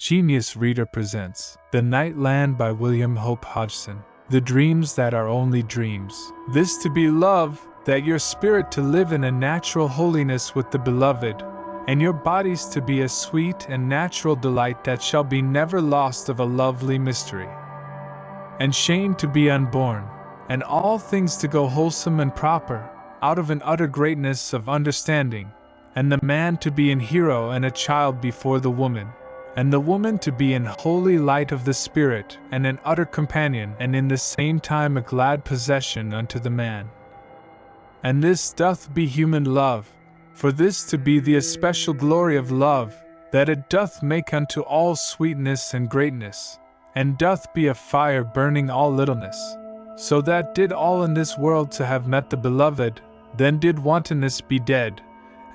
Genius Reader presents The Night Land by William Hope Hodgson. The dreams that are only dreams. This to be love, that your spirit to live in a natural holiness with the beloved, and your bodies to be a sweet and natural delight that shall be never lost of a lovely mystery. And shame to be unborn, and all things to go wholesome and proper, out of an utter greatness of understanding, and the man to be an hero and a child before the woman, and the woman to be an holy light of the spirit, and an utter companion, and in the same time a glad possession unto the man. And this doth be human love, for this to be the especial glory of love, that it doth make unto all sweetness and greatness, and doth be a fire burning all littleness. So that did all in this world to have met the beloved, then did wantonness be dead,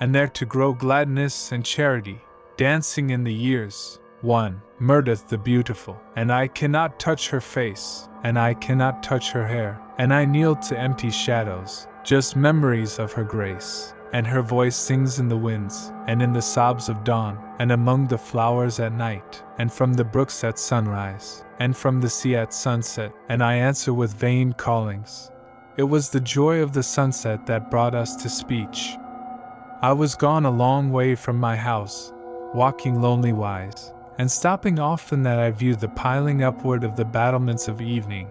and there to grow gladness and charity, dancing in the years. 1. Murdeth the beautiful, and I cannot touch her face, and I cannot touch her hair, and I kneel to empty shadows, just memories of her grace, and her voice sings in the winds, and in the sobs of dawn, and among the flowers at night, and from the brooks at sunrise, and from the sea at sunset, and I answer with vain callings. It was the joy of the sunset that brought us to speech. I was gone a long way from my house, walking lonely wise, and stopping often that I viewed the piling upward of the battlements of evening,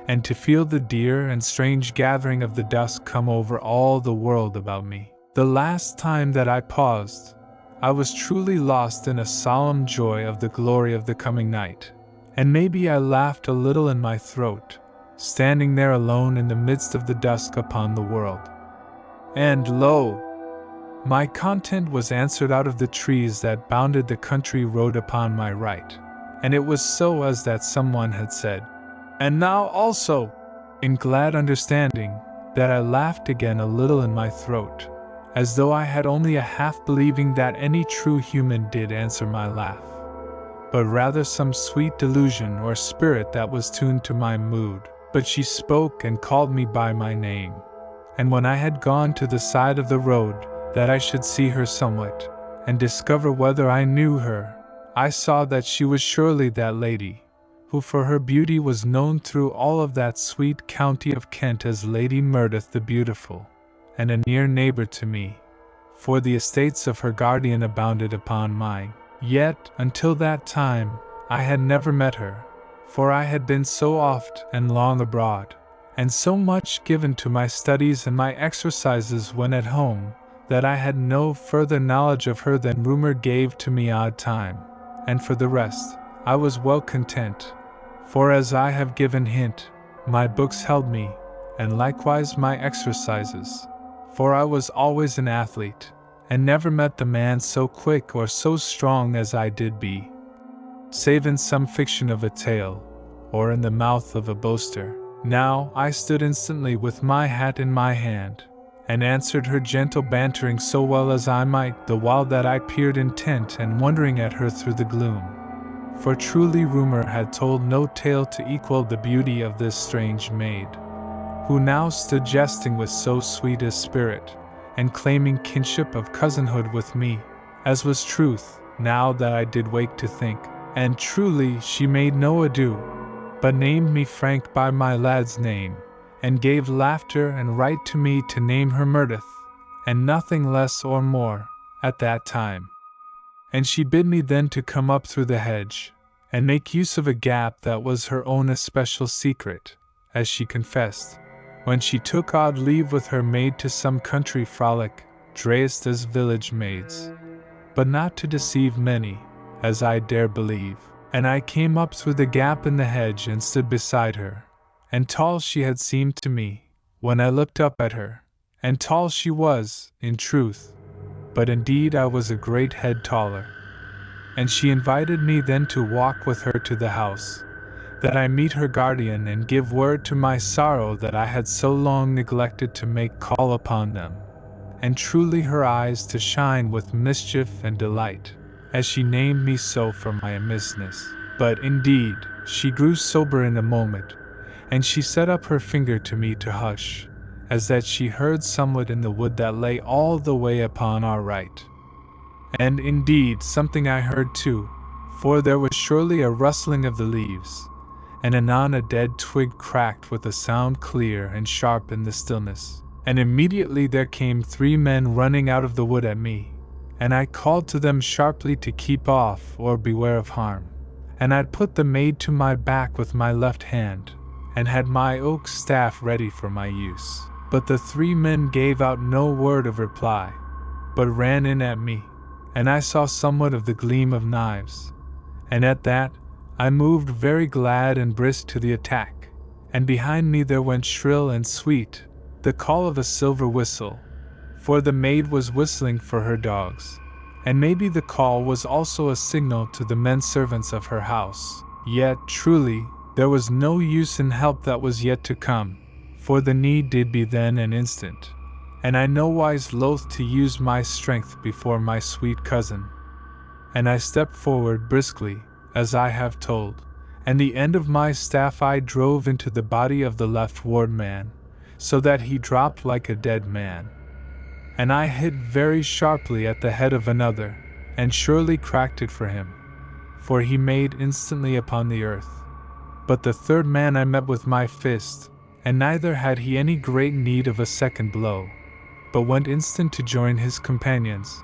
and to feel the dear and strange gathering of the dusk come over all the world about me. The last time that I paused, I was truly lost in a solemn joy of the glory of the coming night, and maybe I laughed a little in my throat, standing there alone in the midst of the dusk upon the world. And lo! My content was answered out of the trees that bounded the country road upon my right, and it was so as that someone had said, "And now also," in glad understanding, that I laughed again a little in my throat, as though I had only a half believing that any true human did answer my laugh, but rather some sweet delusion or spirit that was tuned to my mood. But she spoke and called me by my name, and when I had gone to the side of the road, that I should see her somewhat, and discover whether I knew her, I saw that she was surely that lady, who for her beauty was known through all of that sweet county of Kent as Lady Murdeth the Beautiful, and a near neighbor to me, for the estates of her guardian abounded upon mine. Yet, until that time, I had never met her, for I had been so oft and long abroad, and so much given to my studies and my exercises when at home, that I had no further knowledge of her than rumor gave to me odd time, and for the rest, I was well content, for as I have given hint, my books held me, and likewise my exercises, for I was always an athlete, and never met the man so quick or so strong as I did be, save in some fiction of a tale, or in the mouth of a boaster. Now I stood instantly with my hat in my hand, and answered her gentle bantering so well as I might, the while that I peered intent and wondering at her through the gloom. For truly rumor had told no tale to equal the beauty of this strange maid, who now stood jesting with so sweet a spirit, and claiming kinship of cousinhood with me, as was truth, now that I did wake to think. And truly she made no ado, but named me Frank by my lad's name, and gave laughter and right to me to name her Murdeth, and nothing less or more, at that time. And she bid me then to come up through the hedge, and make use of a gap that was her own especial secret, as she confessed, when she took odd leave with her maid to some country frolic, dressed as village maids, but not to deceive many, as I dare believe. And I came up through the gap in the hedge and stood beside her, and tall she had seemed to me, when I looked up at her, and tall she was, in truth, but indeed I was a great head taller. And she invited me then to walk with her to the house, that I meet her guardian and give word to my sorrow that I had so long neglected to make call upon them, and truly her eyes to shine with mischief and delight, as she named me so for my amissness. But indeed, she grew sober in a moment, and she set up her finger to me to hush, as that she heard somewhat in the wood that lay all the way upon our right. And indeed something I heard too, for there was surely a rustling of the leaves, and anon a dead twig cracked with a sound clear and sharp in the stillness, and immediately there came 3 men running out of the wood at me, and I called to them sharply to keep off or beware of harm, and I'd put the maid to my back with my left hand, and had my oak staff ready for my use. But the 3 men gave out no word of reply, but ran in at me, and I saw somewhat of the gleam of knives, and at that I moved very glad and brisk to the attack, and behind me there went shrill and sweet the call of a silver whistle, for the maid was whistling for her dogs, and maybe the call was also a signal to the men servants of her house. Yet truly there was no use in help that was yet to come, for the need did be then an instant, and I nowise loath to use my strength before my sweet cousin. And I stepped forward briskly, as I have told, and the end of my staff I drove into the body of the leftward man, so that he dropped like a dead man. And I hit very sharply at the head of another, and surely cracked it for him, for he made instantly upon the earth. But the 3rd man I met with my fist, and neither had he any great need of a second blow, but went instant to join his companions,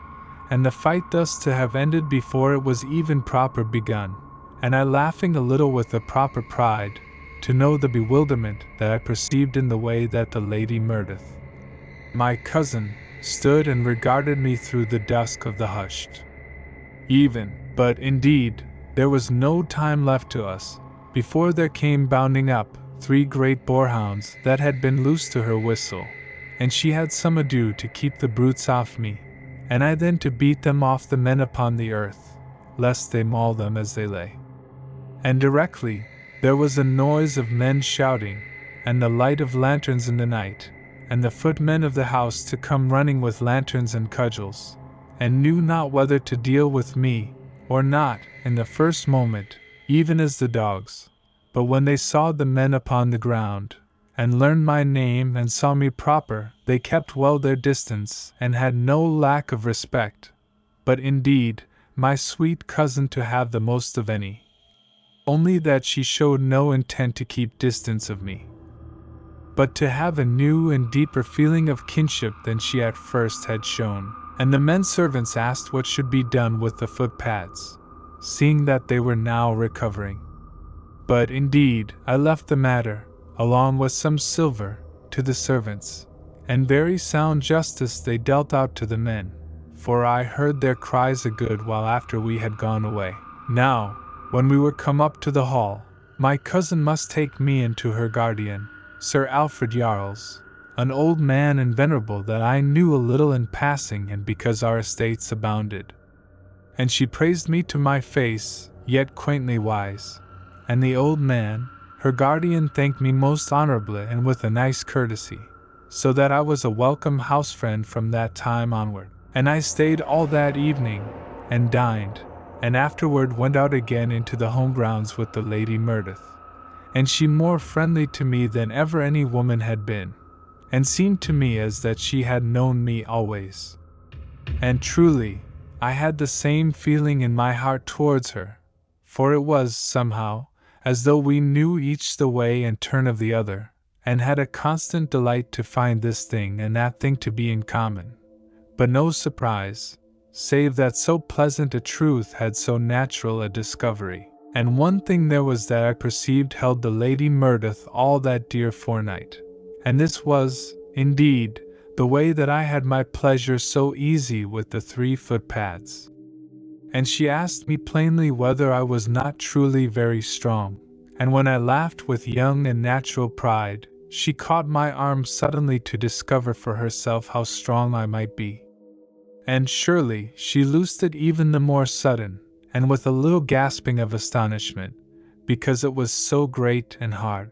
and the fight thus to have ended before it was even proper begun, and I laughing a little with a proper pride, to know the bewilderment that I perceived in the way that the lady murdereth. My cousin stood and regarded me through the dusk of the hushed even, but indeed there was no time left to us, before there came bounding up 3 great boarhounds that had been loosed to her whistle, and she had some ado to keep the brutes off me, and I then to beat them off the men upon the earth, lest they maul them as they lay. And directly there was a noise of men shouting, and the light of lanterns in the night, and the footmen of the house to come running with lanterns and cudgels, and knew not whether to deal with me or not in the first moment, even as the dogs. But when they saw the men upon the ground, and learned my name and saw me proper, they kept well their distance, and had no lack of respect, but indeed my sweet cousin to have the most of any, only that she showed no intent to keep distance of me, but to have a new and deeper feeling of kinship than she at first had shown. And the men servants asked what should be done with the footpads, seeing that they were now recovering. But indeed I left the matter, along with some silver, to the servants, and very sound justice they dealt out to the men, for I heard their cries a good while after we had gone away. Now, when we were come up to the hall, my cousin must take me into her guardian, Sir Alfred Yarles, an old man and venerable that I knew a little in passing and because our estates abounded. And she praised me to my face, yet quaintly wise, and the old man, her guardian, thanked me most honorably and with a nice courtesy, so that I was a welcome house friend from that time onward. And I stayed all that evening, and dined, and afterward went out again into the home grounds with the Lady Meredith, and she more friendly to me than ever any woman had been, and seemed to me as that she had known me always. And truly, I had the same feeling in my heart towards her, for it was, somehow, as though we knew each the way and turn of the other, and had a constant delight to find this thing and that thing to be in common, but no surprise, save that so pleasant a truth had so natural a discovery. And one thing there was that I perceived held the Lady Meredith all that dear forenight, and this was, indeed, the way that I had my pleasure so easy with the 3 footpads. And she asked me plainly whether I was not truly very strong, and when I laughed with young and natural pride, she caught my arm suddenly to discover for herself how strong I might be. And surely she loosed it even the more sudden, and with a little gasping of astonishment, because it was so great and hard.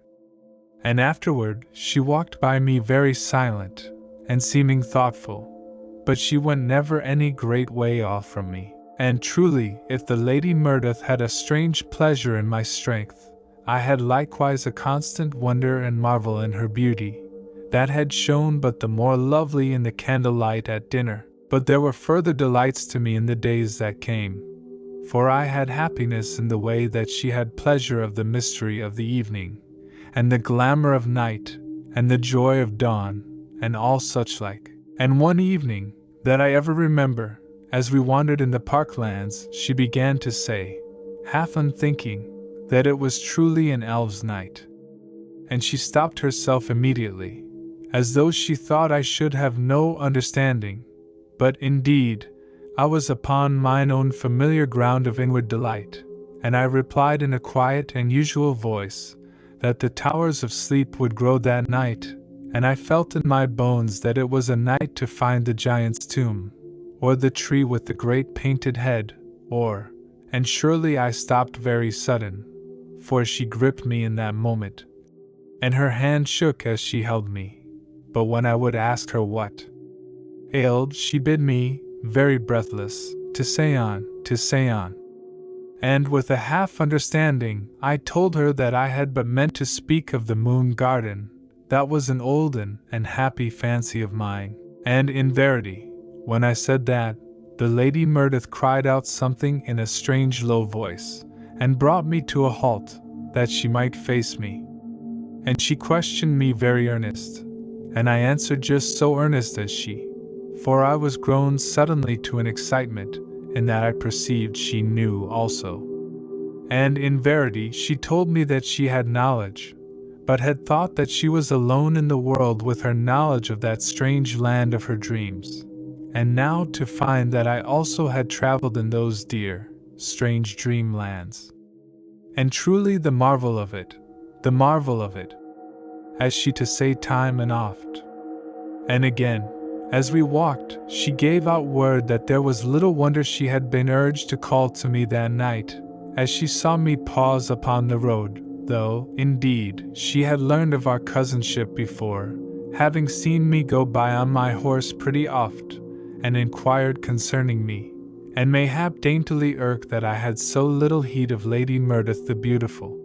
And afterward she walked by me very silent, and seeming thoughtful, but she went never any great way off from me. And truly, if the Lady Meredith had a strange pleasure in my strength, I had likewise a constant wonder and marvel in her beauty, that had shone but the more lovely in the candlelight at dinner. But there were further delights to me in the days that came, for I had happiness in the way that she had pleasure of the mystery of the evening, and the glamour of night, and the joy of dawn, and all such like. And one evening, that I ever remember, as we wandered in the parklands, she began to say, half unthinking, that it was truly an elf's night. And she stopped herself immediately, as though she thought I should have no understanding, but indeed, I was upon mine own familiar ground of inward delight, and I replied in a quiet and usual voice, that the towers of sleep would grow that night, and I felt in my bones that it was a night to find the giant's tomb, or the tree with the great painted head, and surely I stopped very sudden, for she gripped me in that moment, and her hand shook as she held me. But when I would ask her what ailed, she bid me, very breathless, to say on. And with a half understanding, I told her that I had but meant to speak of the moon garden. That was an olden and happy fancy of mine. And in verity, when I said that, the Lady Meredith cried out something in a strange low voice, and brought me to a halt, that she might face me. And she questioned me very earnest, and I answered just so earnest as she, for I was grown suddenly to an excitement, in that I perceived she knew also. And in verity she told me that she had knowledge, but had thought that she was alone in the world with her knowledge of that strange land of her dreams, and now to find that I also had traveled in those dear, strange dreamlands. And truly the marvel of it, as she to say time and oft. And again, as we walked, she gave out word that there was little wonder she had been urged to call to me that night, as she saw me pause upon the road, though, indeed, she had learned of our cousinship before, having seen me go by on my horse pretty oft, and inquired concerning me, and mayhap daintily irked that I had so little heed of Lady Meredith the Beautiful.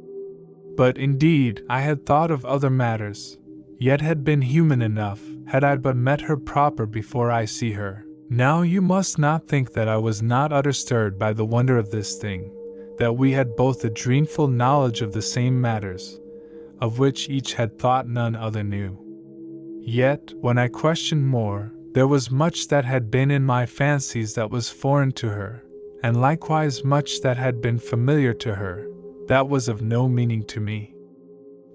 But indeed I had thought of other matters, yet had been human enough, had I but met her proper before I see her. Now you must not think that I was not utter stirred by the wonder of this thing, that we had both a dreamful knowledge of the same matters, of which each had thought none other knew. Yet, when I questioned more, there was much that had been in my fancies that was foreign to her, and likewise much that had been familiar to her, that was of no meaning to me.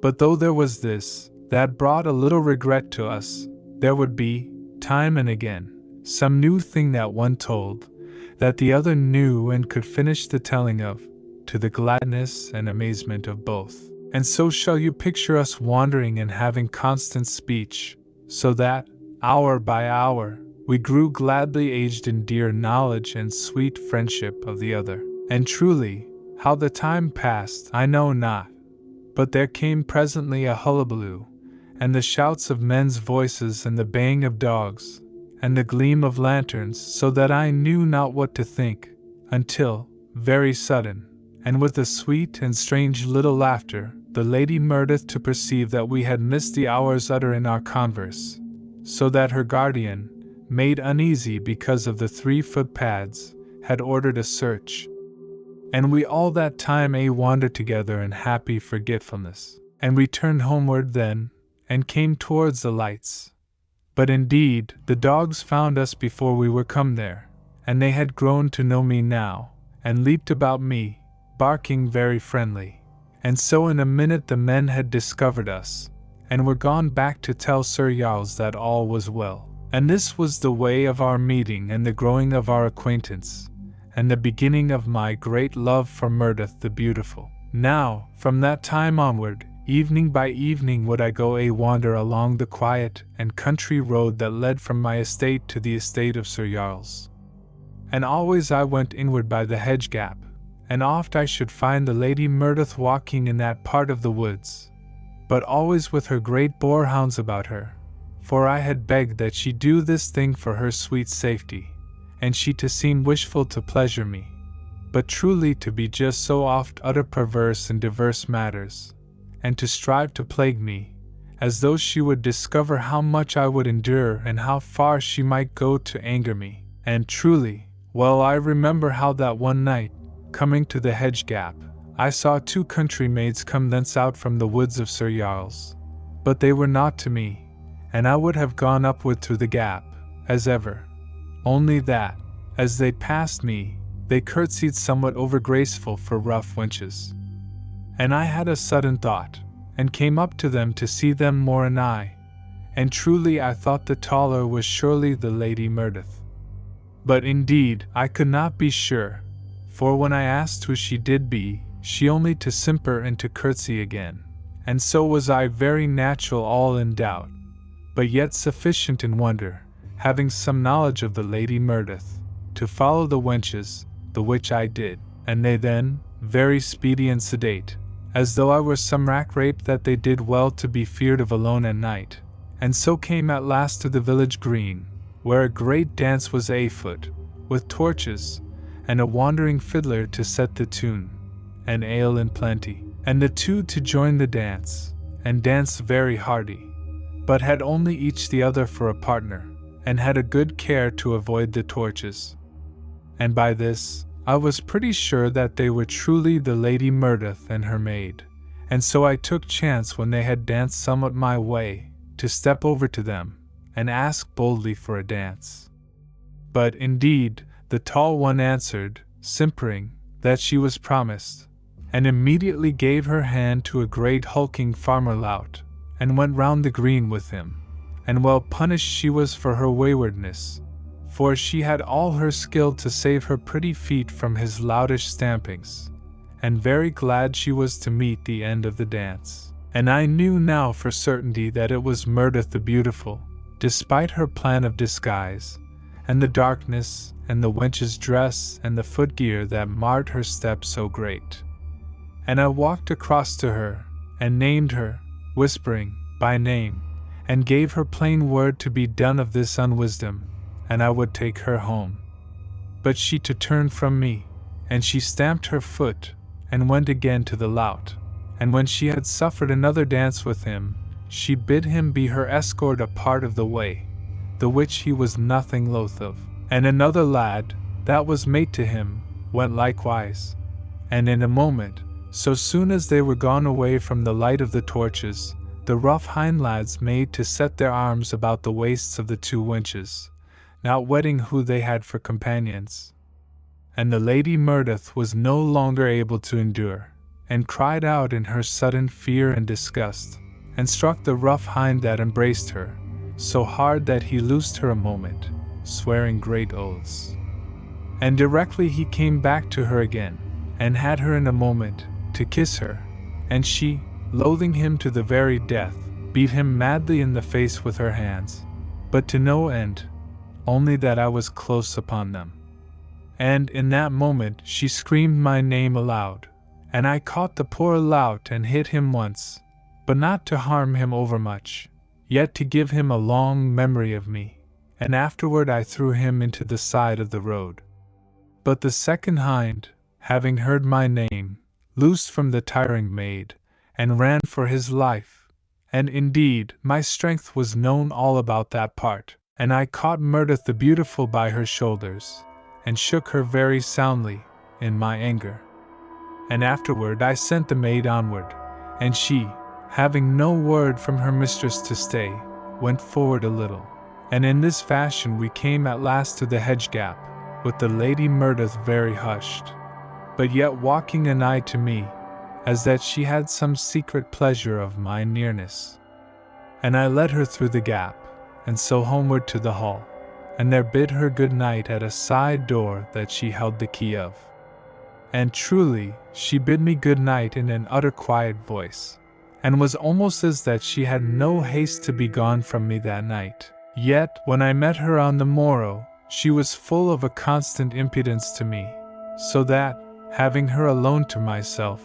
But though there was this, that brought a little regret to us, there would be, time and again, some new thing that one told, that the other knew and could finish the telling of, to the gladness and amazement of both. And so shall you picture us wandering and having constant speech, so that, hour by hour, we grew gladly aged in dear knowledge and sweet friendship of the other. And truly, how the time passed I know not, but there came presently a hullabaloo, and the shouts of men's voices and the baying of dogs, and the gleam of lanterns, so that I knew not what to think, until, very sudden, and with a sweet and strange little laughter, the Lady Meredith to perceive that we had missed the hours utter in our converse, so that her guardian, made uneasy because of the 3 footpads, had ordered a search. And we all that time wandered together in happy forgetfulness, and returned homeward then, and came towards the lights. But indeed, the dogs found us before we were come there, and they had grown to know me now, and leaped about me, barking very friendly. And so in a minute the men had discovered us, and were gone back to tell Sir Yarles that all was well. And this was the way of our meeting and the growing of our acquaintance, and the beginning of my great love for Meredith the Beautiful. Now, from that time onward, evening by evening would I go wander along the quiet and country road that led from my estate to the estate of Sir Yarles. And always I went inward by the hedge gap, and oft I should find the Lady Meredith walking in that part of the woods, but always with her great boarhounds about her, for I had begged that she do this thing for her sweet safety, and she to seem wishful to pleasure me, but truly to be just so oft utter perverse in diverse matters, and to strive to plague me, as though she would discover how much I would endure and how far she might go to anger me. And truly, well I remember how that one night, coming to the hedge gap, I saw 2 country maids come thence out from the woods of Sir Jarl's. But they were not to me, and I would have gone upward through the gap, as ever. Only that, as they passed me, they curtsied somewhat over-graceful for rough wenches. And I had a sudden thought, and came up to them to see them more anigh, and truly I thought the taller was surely the Lady Meredith. But indeed I could not be sure, for when I asked who she did be, she only to simper and to curtsy again, and so was I very natural all in doubt, but yet sufficient in wonder, having some knowledge of the Lady Meredith, to follow the wenches, the which I did, and they then, very speedy and sedate, as though I were some rack-rape that they did well to be feared of alone at night, and so came at last to the village green, where a great dance was afoot, with torches, and a wandering fiddler to set the tune, and ale in plenty, and the 2 to join the dance, and danced very hearty, but had only each the other for a partner, and had a good care to avoid the torches. And by this, I was pretty sure that they were truly the Lady Meredith and her maid, and so I took chance when they had danced somewhat my way, to step over to them, and ask boldly for a dance. But indeed, the tall one answered, simpering, that she was promised, and immediately gave her hand to a great hulking farmer lout, and went round the green with him, and well punished she was for her waywardness, for she had all her skill to save her pretty feet from his loutish stampings, and very glad she was to meet the end of the dance. And I knew now for certainty that it was Meredith the Beautiful, despite her plan of disguise, and the darkness, and the wench's dress, and the footgear that marred her step so great. And I walked across to her, and named her, whispering, by name, and gave her plain word to be done of this unwisdom, and I would take her home. But she to turn from me, and she stamped her foot, and went again to the lout, and when she had suffered another dance with him, she bid him be her escort a part of the way, the which he was nothing loath of. And another lad, that was mate to him, went likewise, and in a moment, so soon as they were gone away from the light of the torches, the rough hind lads made to set their arms about the waists of the 2 wenches, not wetting who they had for companions. And the Lady Meredith was no longer able to endure, and cried out in her sudden fear and disgust, and struck the rough hind that embraced her, so hard that he loosed her a moment, swearing great oaths. And directly he came back to her again, and had her in a moment, to kiss her, and she, loathing him to the very death, beat him madly in the face with her hands, but to no end, only that I was close upon them. And in that moment she screamed my name aloud, and I caught the poor lout and hit him once, but not to harm him overmuch, yet to give him a long memory of me, and afterward I threw him into the side of the road. But the second hind, having heard my name, loosed from the tiring maid, and ran for his life, and indeed my strength was known all about that part, and I caught Meredith the Beautiful by her shoulders, and shook her very soundly, in my anger. And afterward I sent the maid onward, and she, having no word from her mistress to stay, went forward a little, and in this fashion we came at last to the hedge gap, with the Lady Meredith very hushed, but yet walking anigh to me, as that she had some secret pleasure of my nearness. And I led her through the gap, and so homeward to the hall, and there bid her good night at a side door that she held the key of. And truly, she bid me good night in an utter quiet voice, and was almost as that she had no haste to be gone from me that night. Yet, when I met her on the morrow, she was full of a constant impudence to me, so that, having her alone to myself,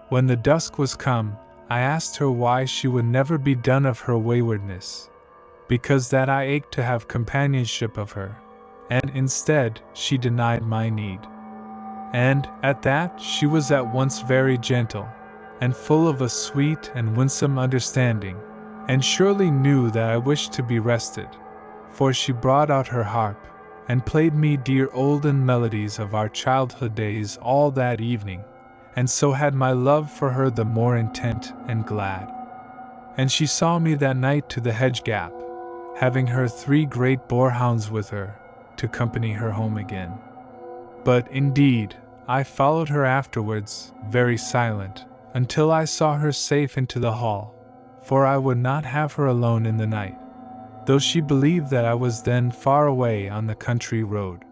when the dusk was come, I asked her why she would never be done of her waywardness, because that I ached to have companionship of her, and instead, she denied my need. And, at that, she was at once very gentle, and full of a sweet and winsome understanding, and surely knew that I wished to be rested, for she brought out her harp, and played me dear olden melodies of our childhood days all that evening, and so had my love for her the more intent and glad. And she saw me that night to the hedge gap, having her 3 great boarhounds with her, to accompany her home again. But indeed, I followed her afterwards, very silent, until I saw her safe into the hall, for I would not have her alone in the night, though she believed that I was then far away on the country road.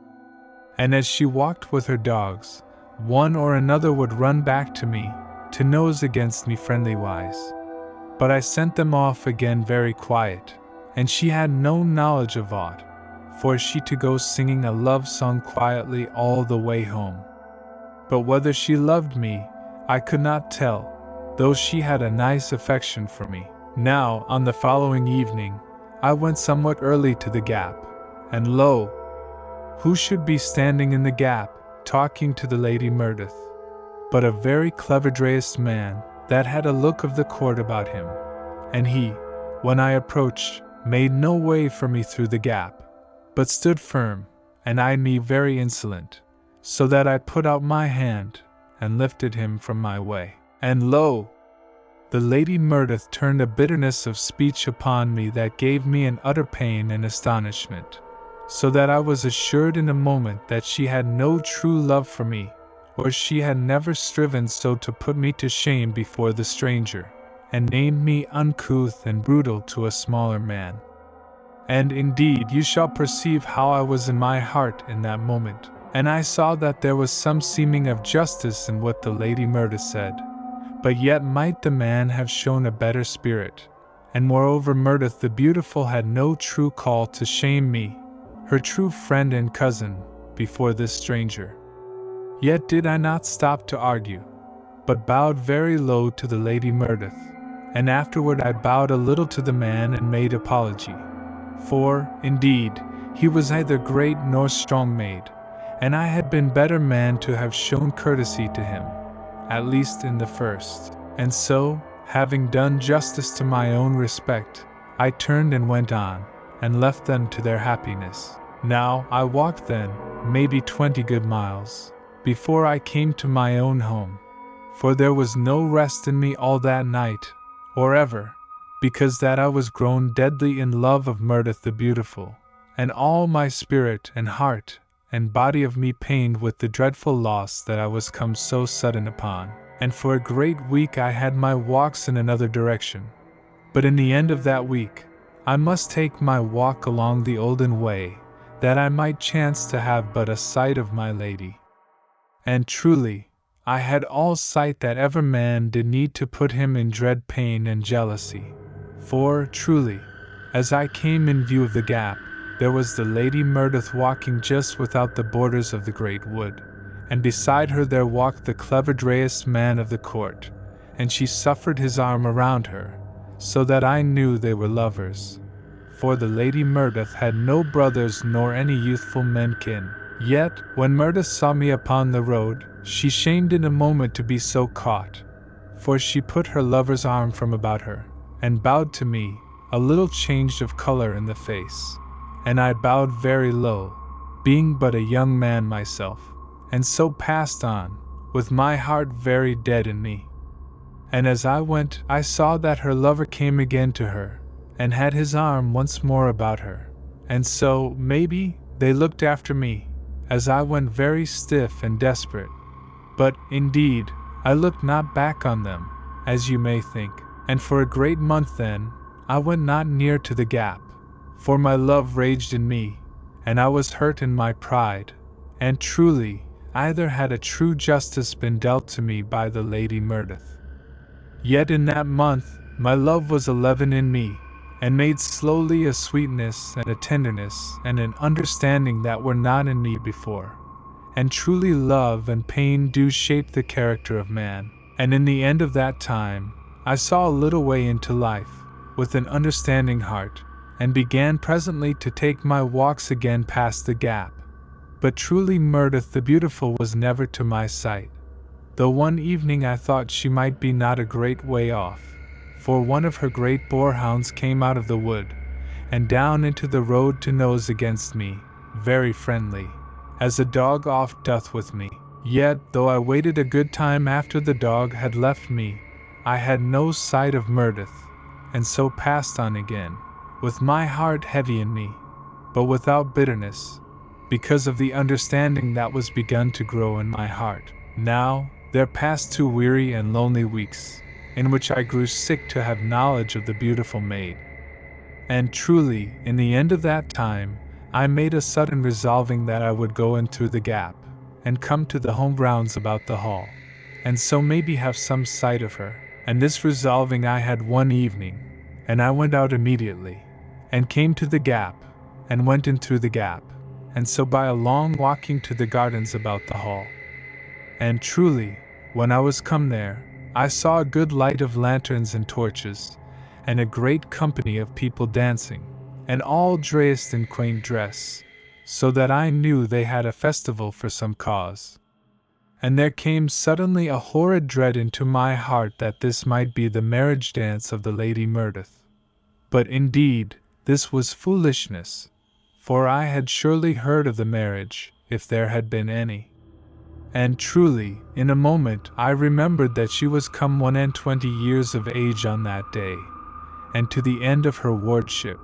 And as she walked with her dogs, one or another would run back to me, to nose against me friendly-wise. But I sent them off again very quiet, and she had no knowledge of aught, for she to go singing a love song quietly all the way home. But whether she loved me, I could not tell, though she had a nice affection for me. Now, on the following evening, I went somewhat early to the gap, and lo! Who should be standing in the gap, talking to the Lady Meredith, but a very clever dressed man, that had a look of the court about him, and he, when I approached, made no way for me through the gap, but stood firm, and eyed me very insolent, so that I put out my hand, and lifted him from my way. And lo! The Lady Meredith turned a bitterness of speech upon me that gave me an utter pain and astonishment, so that I was assured in a moment that she had no true love for me, or she had never striven so to put me to shame before the stranger, and named me uncouth and brutal to a smaller man. And indeed you shall perceive how I was in my heart in that moment, and I saw that there was some seeming of justice in what the Lady Meredith said, but yet might the man have shown a better spirit, and moreover Meredith the beautiful had no true call to shame me, her true friend and cousin, before this stranger. Yet did I not stop to argue, but bowed very low to the Lady Meredith, and afterward I bowed a little to the man and made apology. For, indeed, he was neither great nor strong-made, and I had been better man to have shown courtesy to him, at least in the first. And so, having done justice to my own respect, I turned and went on, and left them to their happiness. Now, I walked then, maybe 20 good miles, before I came to my own home, for there was no rest in me all that night, or ever, because that I was grown deadly in love of Meredith the beautiful, and all my spirit and heart and body of me pained with the dreadful loss that I was come so sudden upon. And for a great week I had my walks in another direction, but in the end of that week, I must take my walk along the olden way, that I might chance to have but a sight of my lady. And truly, I had all sight that ever man did need to put him in dread pain and jealousy. For, truly, as I came in view of the gap, there was the Lady Meredith walking just without the borders of the great wood, and beside her there walked the clever dressed man of the court, and she suffered his arm around her, so that I knew they were lovers. For the Lady Meredith had no brothers nor any youthful men kin. Yet, when Meredith saw me upon the road, she shamed in a moment to be so caught, for she put her lover's arm from about her, and bowed to me, a little changed of color in the face. And I bowed very low, being but a young man myself, and so passed on, with my heart very dead in me. And as I went, I saw that her lover came again to her, and had his arm once more about her, and so, maybe, they looked after me, as I went very stiff and desperate. But, indeed, I looked not back on them, as you may think, and for a great month then, I went not near to the gap, for my love raged in me, and I was hurt in my pride, and truly, either had a true justice been dealt to me by the Lady Meredith. Yet in that month, my love was 11 in me, and made slowly a sweetness and a tenderness and an understanding that were not in me before. And truly love and pain do shape the character of man. And in the end of that time, I saw a little way into life, with an understanding heart, and began presently to take my walks again past the gap. But truly Meredith the beautiful was never to my sight, though one evening I thought she might be not a great way off. For one of her great boarhounds came out of the wood, and down into the road to nose against me, very friendly, as a dog oft doth with me. Yet, though I waited a good time after the dog had left me, I had no sight of Meredith, and so passed on again, with my heart heavy in me, but without bitterness, because of the understanding that was begun to grow in my heart. Now, there passed 2 weary and lonely weeks, in which I grew sick to have knowledge of the beautiful maid. And truly, in the end of that time, I made a sudden resolving that I would go in through the gap, and come to the home grounds about the hall, and so maybe have some sight of her. And this resolving I had one evening, and I went out immediately, and came to the gap, and went in through the gap, and so by a long walking to the gardens about the hall. And truly, when I was come there, I saw a good light of lanterns and torches, and a great company of people dancing, and all dressed in quaint dress, so that I knew they had a festival for some cause. And there came suddenly a horrid dread into my heart that this might be the marriage dance of the Lady Meredith. But indeed, this was foolishness, for I had surely heard of the marriage, if there had been any. And truly, in a moment I remembered that she was come 21 years of age on that day, and to the end of her wardship,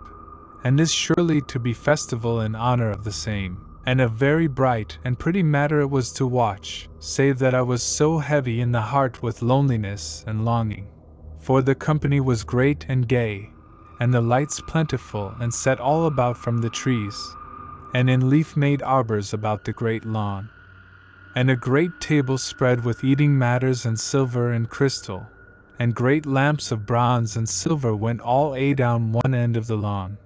and this surely to be festival in honor of the same. And a very bright and pretty matter it was to watch, save that I was so heavy in the heart with loneliness and longing. For the company was great and gay, and the lights plentiful and set all about from the trees, and in leaf-made arbors about the great lawn. And a great table spread with eating matters and silver and crystal, and great lamps of bronze and silver went all down one end of the lawn,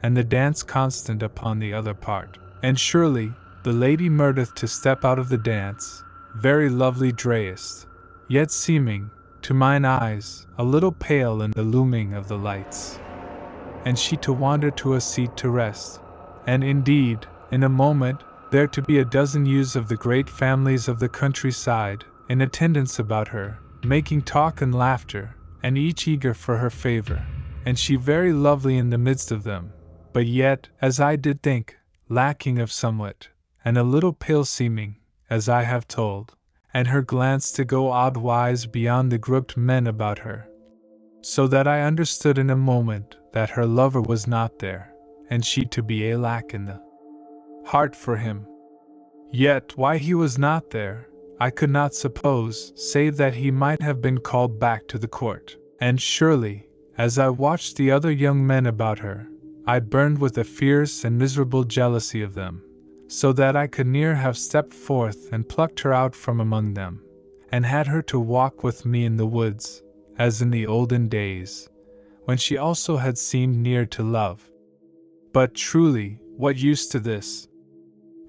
and the dance constant upon the other part. And surely, the Lady Meredith to step out of the dance, very lovely dressed, yet seeming, to mine eyes, a little pale in the looming of the lights. And she to wander to a seat to rest, and indeed, in a moment, there to be a dozen youths of the great families of the countryside, in attendance about her, making talk and laughter, and each eager for her favor, and she very lovely in the midst of them, but yet, as I did think, lacking of somewhat, and a little pale seeming, as I have told, and her glance to go odd-wise beyond the grouped men about her. So that I understood in a moment that her lover was not there, and she to be a lack in the heart for him. Yet why he was not there, I could not suppose, save that he might have been called back to the court. And surely, as I watched the other young men about her, I burned with a fierce and miserable jealousy of them, so that I could near have stepped forth and plucked her out from among them, and had her to walk with me in the woods, as in the olden days, when she also had seemed near to love. But truly, what use to this?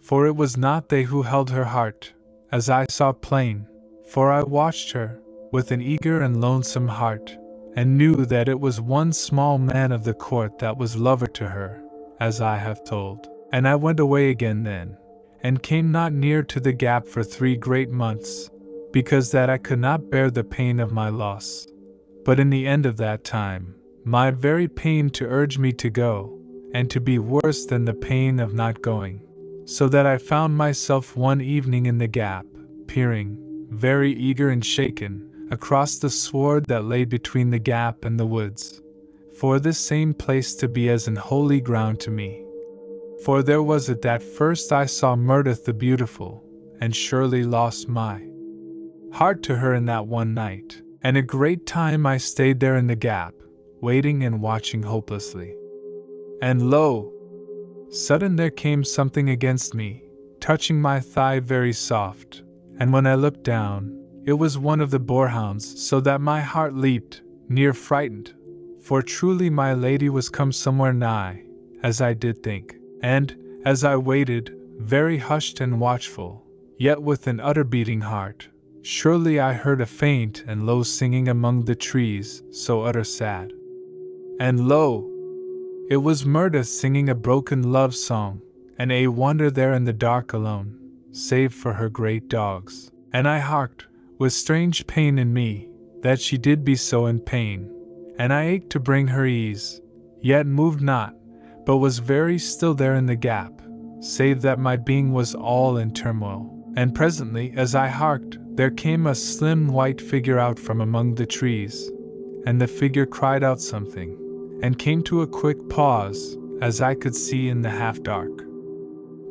For it was not they who held her heart, as I saw plain, for I watched her, with an eager and lonesome heart, and knew that it was one small man of the court that was lover to her, as I have told. And I went away again then, and came not near to the gap for 3 great months, because that I could not bear the pain of my loss. But in the end of that time, my very pain to urge me to go, and to be worse than the pain of not going, so that I found myself one evening in the gap, peering, very eager and shaken, across the sward that lay between the gap and the woods, for this same place to be as an holy ground to me. For there was it that first I saw Meredith the beautiful, and surely lost my heart to her in that one night, and a great time I stayed there in the gap, waiting and watching hopelessly. And lo! Sudden there came something against me, touching my thigh very soft, and when I looked down, it was one of the boarhounds, so that my heart leaped, near frightened, for truly my lady was come somewhere nigh, as I did think, and, as I waited, very hushed and watchful, yet with an utter beating heart, surely I heard a faint and low singing among the trees, so utter sad. And lo! It was Meredith singing a broken love song, and a wonder there in the dark alone, save for her great dogs. And I harked, with strange pain in me, that she did be so in pain, and I ached to bring her ease, yet moved not, but was very still there in the gap, save that my being was all in turmoil. And presently, as I harked, there came a slim white figure out from among the trees, and the figure cried out something, and came to a quick pause, as I could see in the half-dark.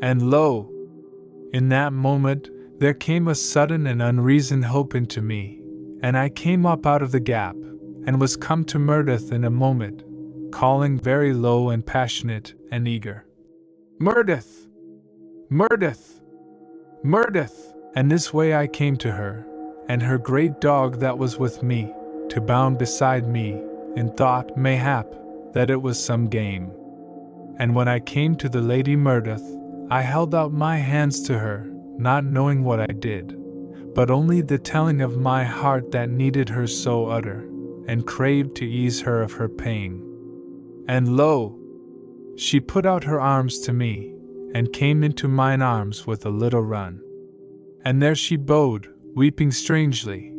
And lo! In that moment, there came a sudden and unreasoned hope into me, and I came up out of the gap, and was come to Meredith in a moment, calling very low and passionate and eager, "Meredith! Meredith! Meredith!" And this way I came to her, and her great dog that was with me, to bound beside me, in thought, mayhap, that it was some game. And when I came to the Lady Meredith, I held out my hands to her, not knowing what I did, but only the telling of my heart that needed her so utter, and craved to ease her of her pain. And lo! She put out her arms to me, and came into mine arms with a little run. And there she bode, weeping strangely,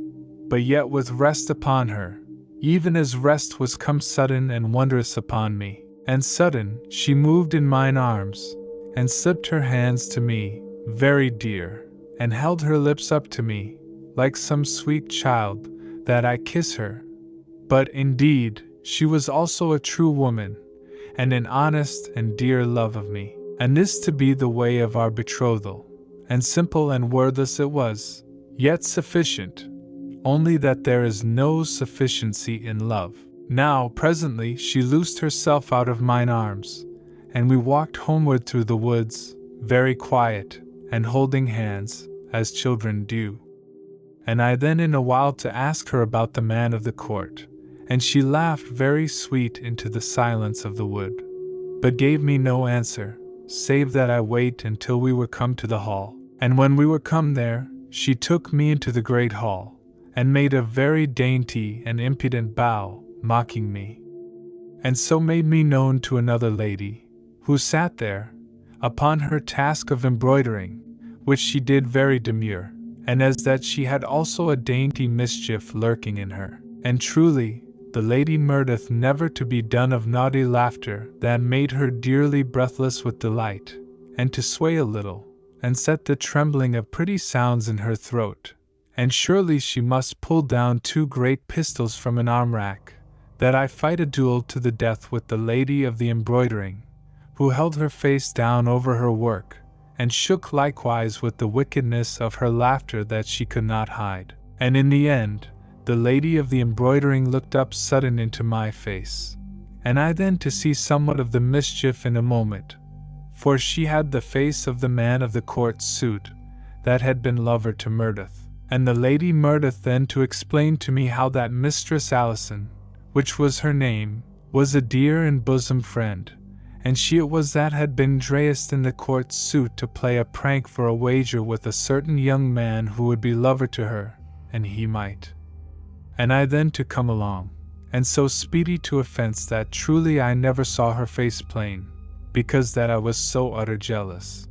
but yet with rest upon her, even as rest was come sudden and wondrous upon me. And sudden she moved in mine arms, and slipped her hands to me, very dear, and held her lips up to me, like some sweet child, that I kiss her. But indeed, she was also a true woman, and an honest and dear love of me. And this to be the way of our betrothal, and simple and wordless it was, yet sufficient, only that there is no sufficiency in love. Now presently she loosed herself out of mine arms, and we walked homeward through the woods, very quiet, and holding hands, as children do. And I then in a while to ask her about the man of the court, and she laughed very sweet into the silence of the wood, but gave me no answer, save that I wait until we were come to the hall. And when we were come there, she took me into the great hall, and made a very dainty and impudent bow, mocking me, and so made me known to another lady, who sat there, upon her task of embroidering, which she did very demure, and as that she had also a dainty mischief lurking in her. And truly, the Lady Meredith never to be done of naughty laughter that made her dearly breathless with delight, and to sway a little, and set the trembling of pretty sounds in her throat. And surely she must pull down 2 great pistols from an arm-rack, that I fight a duel to the death with the lady of the embroidering, who held her face down over her work, and shook likewise with the wickedness of her laughter that she could not hide. And in the end, the lady of the embroidering looked up sudden into my face, and I then to see somewhat of the mischief in a moment, for she had the face of the man of the court suit, that had been lover to Meredith. And the Lady Meredith then to explain to me how that Mistress Allison, which was her name, was a dear and bosom friend, and she it was that had been dressed in the court suit to play a prank for a wager with a certain young man who would be lover to her, and he might. And I then to come along, and so speedy to offence that truly I never saw her face plain, because that I was so utter jealous.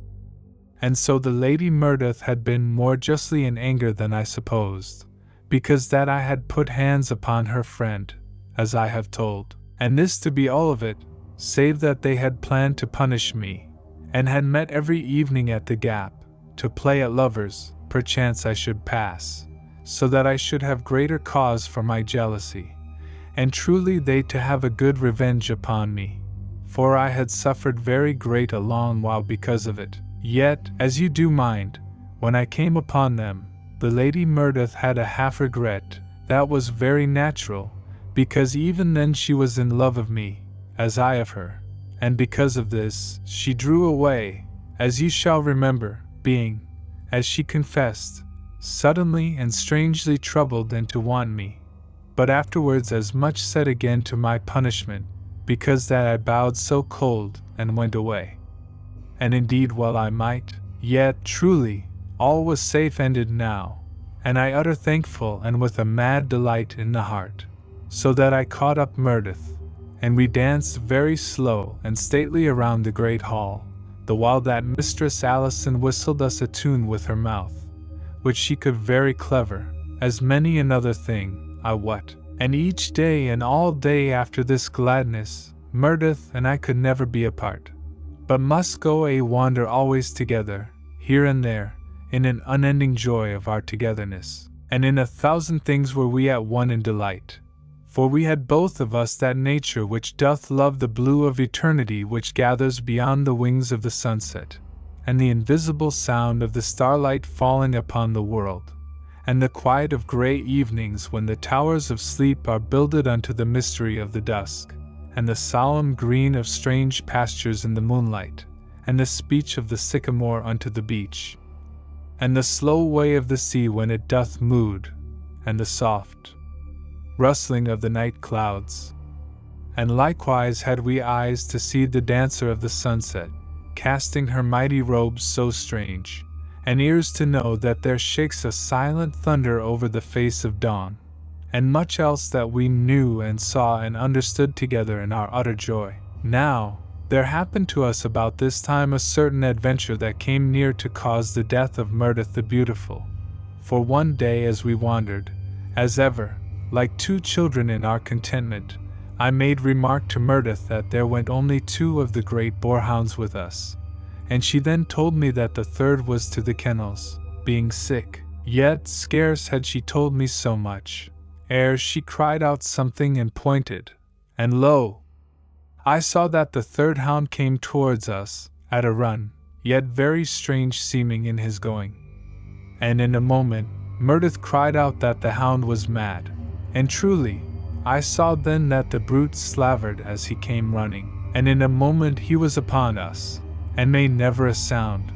And so the Lady Meredith had been more justly in anger than I supposed, because that I had put hands upon her friend, as I have told. And this to be all of it, save that they had planned to punish me, and had met every evening at the gap, to play at lovers, perchance I should pass, so that I should have greater cause for my jealousy, and truly they to have a good revenge upon me, for I had suffered very great a long while because of it. Yet, as you do mind, when I came upon them, the Lady Meredith had a half regret, that was very natural, because even then she was in love of me, as I of her, and because of this, she drew away, as you shall remember, being, as she confessed, suddenly and strangely troubled and to want me, but afterwards as much said again to my punishment, because that I bowed so cold, and went away. And indeed well I might, yet truly, all was safe ended now, and I utter thankful and with a mad delight in the heart, so that I caught up Meredith, and we danced very slow and stately around the great hall, the while that Mistress Allison whistled us a tune with her mouth, which she could very clever, as many another thing, I wot. And each day and all day after this gladness, Meredith and I could never be apart, but must go a wander always together, here and there, in an unending joy of our togetherness. And in 1,000 things were we at one in delight. For we had both of us that nature which doth love the blue of eternity which gathers beyond the wings of the sunset, and the invisible sound of the starlight falling upon the world, and the quiet of grey evenings when the towers of sleep are builded unto the mystery of the dusk, and the solemn green of strange pastures in the moonlight, and the speech of the sycamore unto the beach, and the slow way of the sea when it doth mood, and the soft rustling of the night clouds. And likewise had we eyes to see the dancer of the sunset, casting her mighty robes so strange, and ears to know that there shakes a silent thunder over the face of dawn, and much else that we knew and saw and understood together in our utter joy. Now, there happened to us about this time a certain adventure that came near to cause the death of Meredith the Beautiful. For one day as we wandered, as ever, like two children in our contentment, I made remark to Meredith that there went only 2 of the great boarhounds with us, and she then told me that the third was to the kennels, being sick. Yet scarce had she told me so much, ere she cried out something and pointed, and lo! I saw that the third hound came towards us, at a run, yet very strange seeming in his going. And in a moment, Meredith cried out that the hound was mad, and truly, I saw then that the brute slavered as he came running, and in a moment he was upon us, and made never a sound,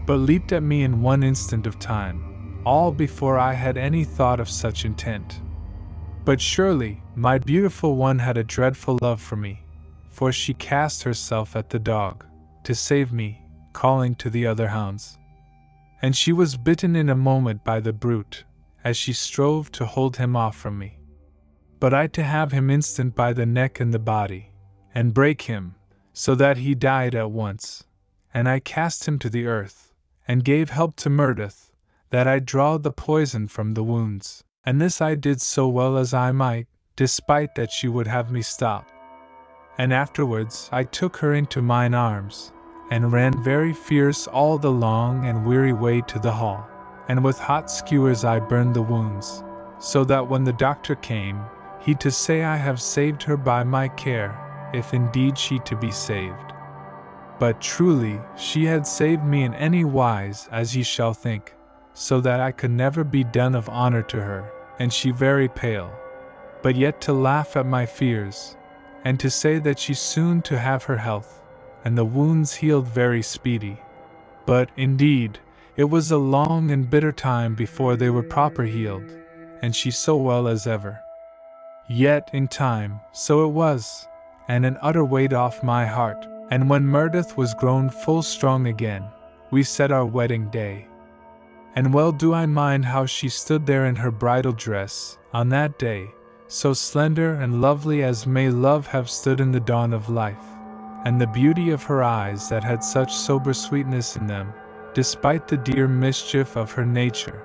but leaped at me in one instant of time, all before I had any thought of such intent. But surely, my beautiful one had a dreadful love for me, for she cast herself at the dog, to save me, calling to the other hounds. And she was bitten in a moment by the brute, as she strove to hold him off from me. But I to have him instant by the neck and the body, and break him, so that he died at once. And I cast him to the earth, and gave help to Meredith, that I draw the poison from the wounds. And this I did so well as I might, despite that she would have me stop. And afterwards I took her into mine arms, and ran very fierce all the long and weary way to the hall, and with hot skewers I burned the wounds, so that when the doctor came, he to say I have saved her by my care, if indeed she to be saved. But truly she had saved me in any wise as ye shall think, so that I could never be done of honor to her, and she very pale, but yet to laugh at my fears, and to say that she soon to have her health, and the wounds healed very speedy. But, indeed, it was a long and bitter time before they were proper healed, and she so well as ever. Yet, in time, so it was, and an utter weight off my heart, and when Meredith was grown full strong again, we set our wedding day. And well do I mind how she stood there in her bridal dress, on that day, so slender and lovely as may love have stood in the dawn of life, and the beauty of her eyes that had such sober sweetness in them, despite the dear mischief of her nature,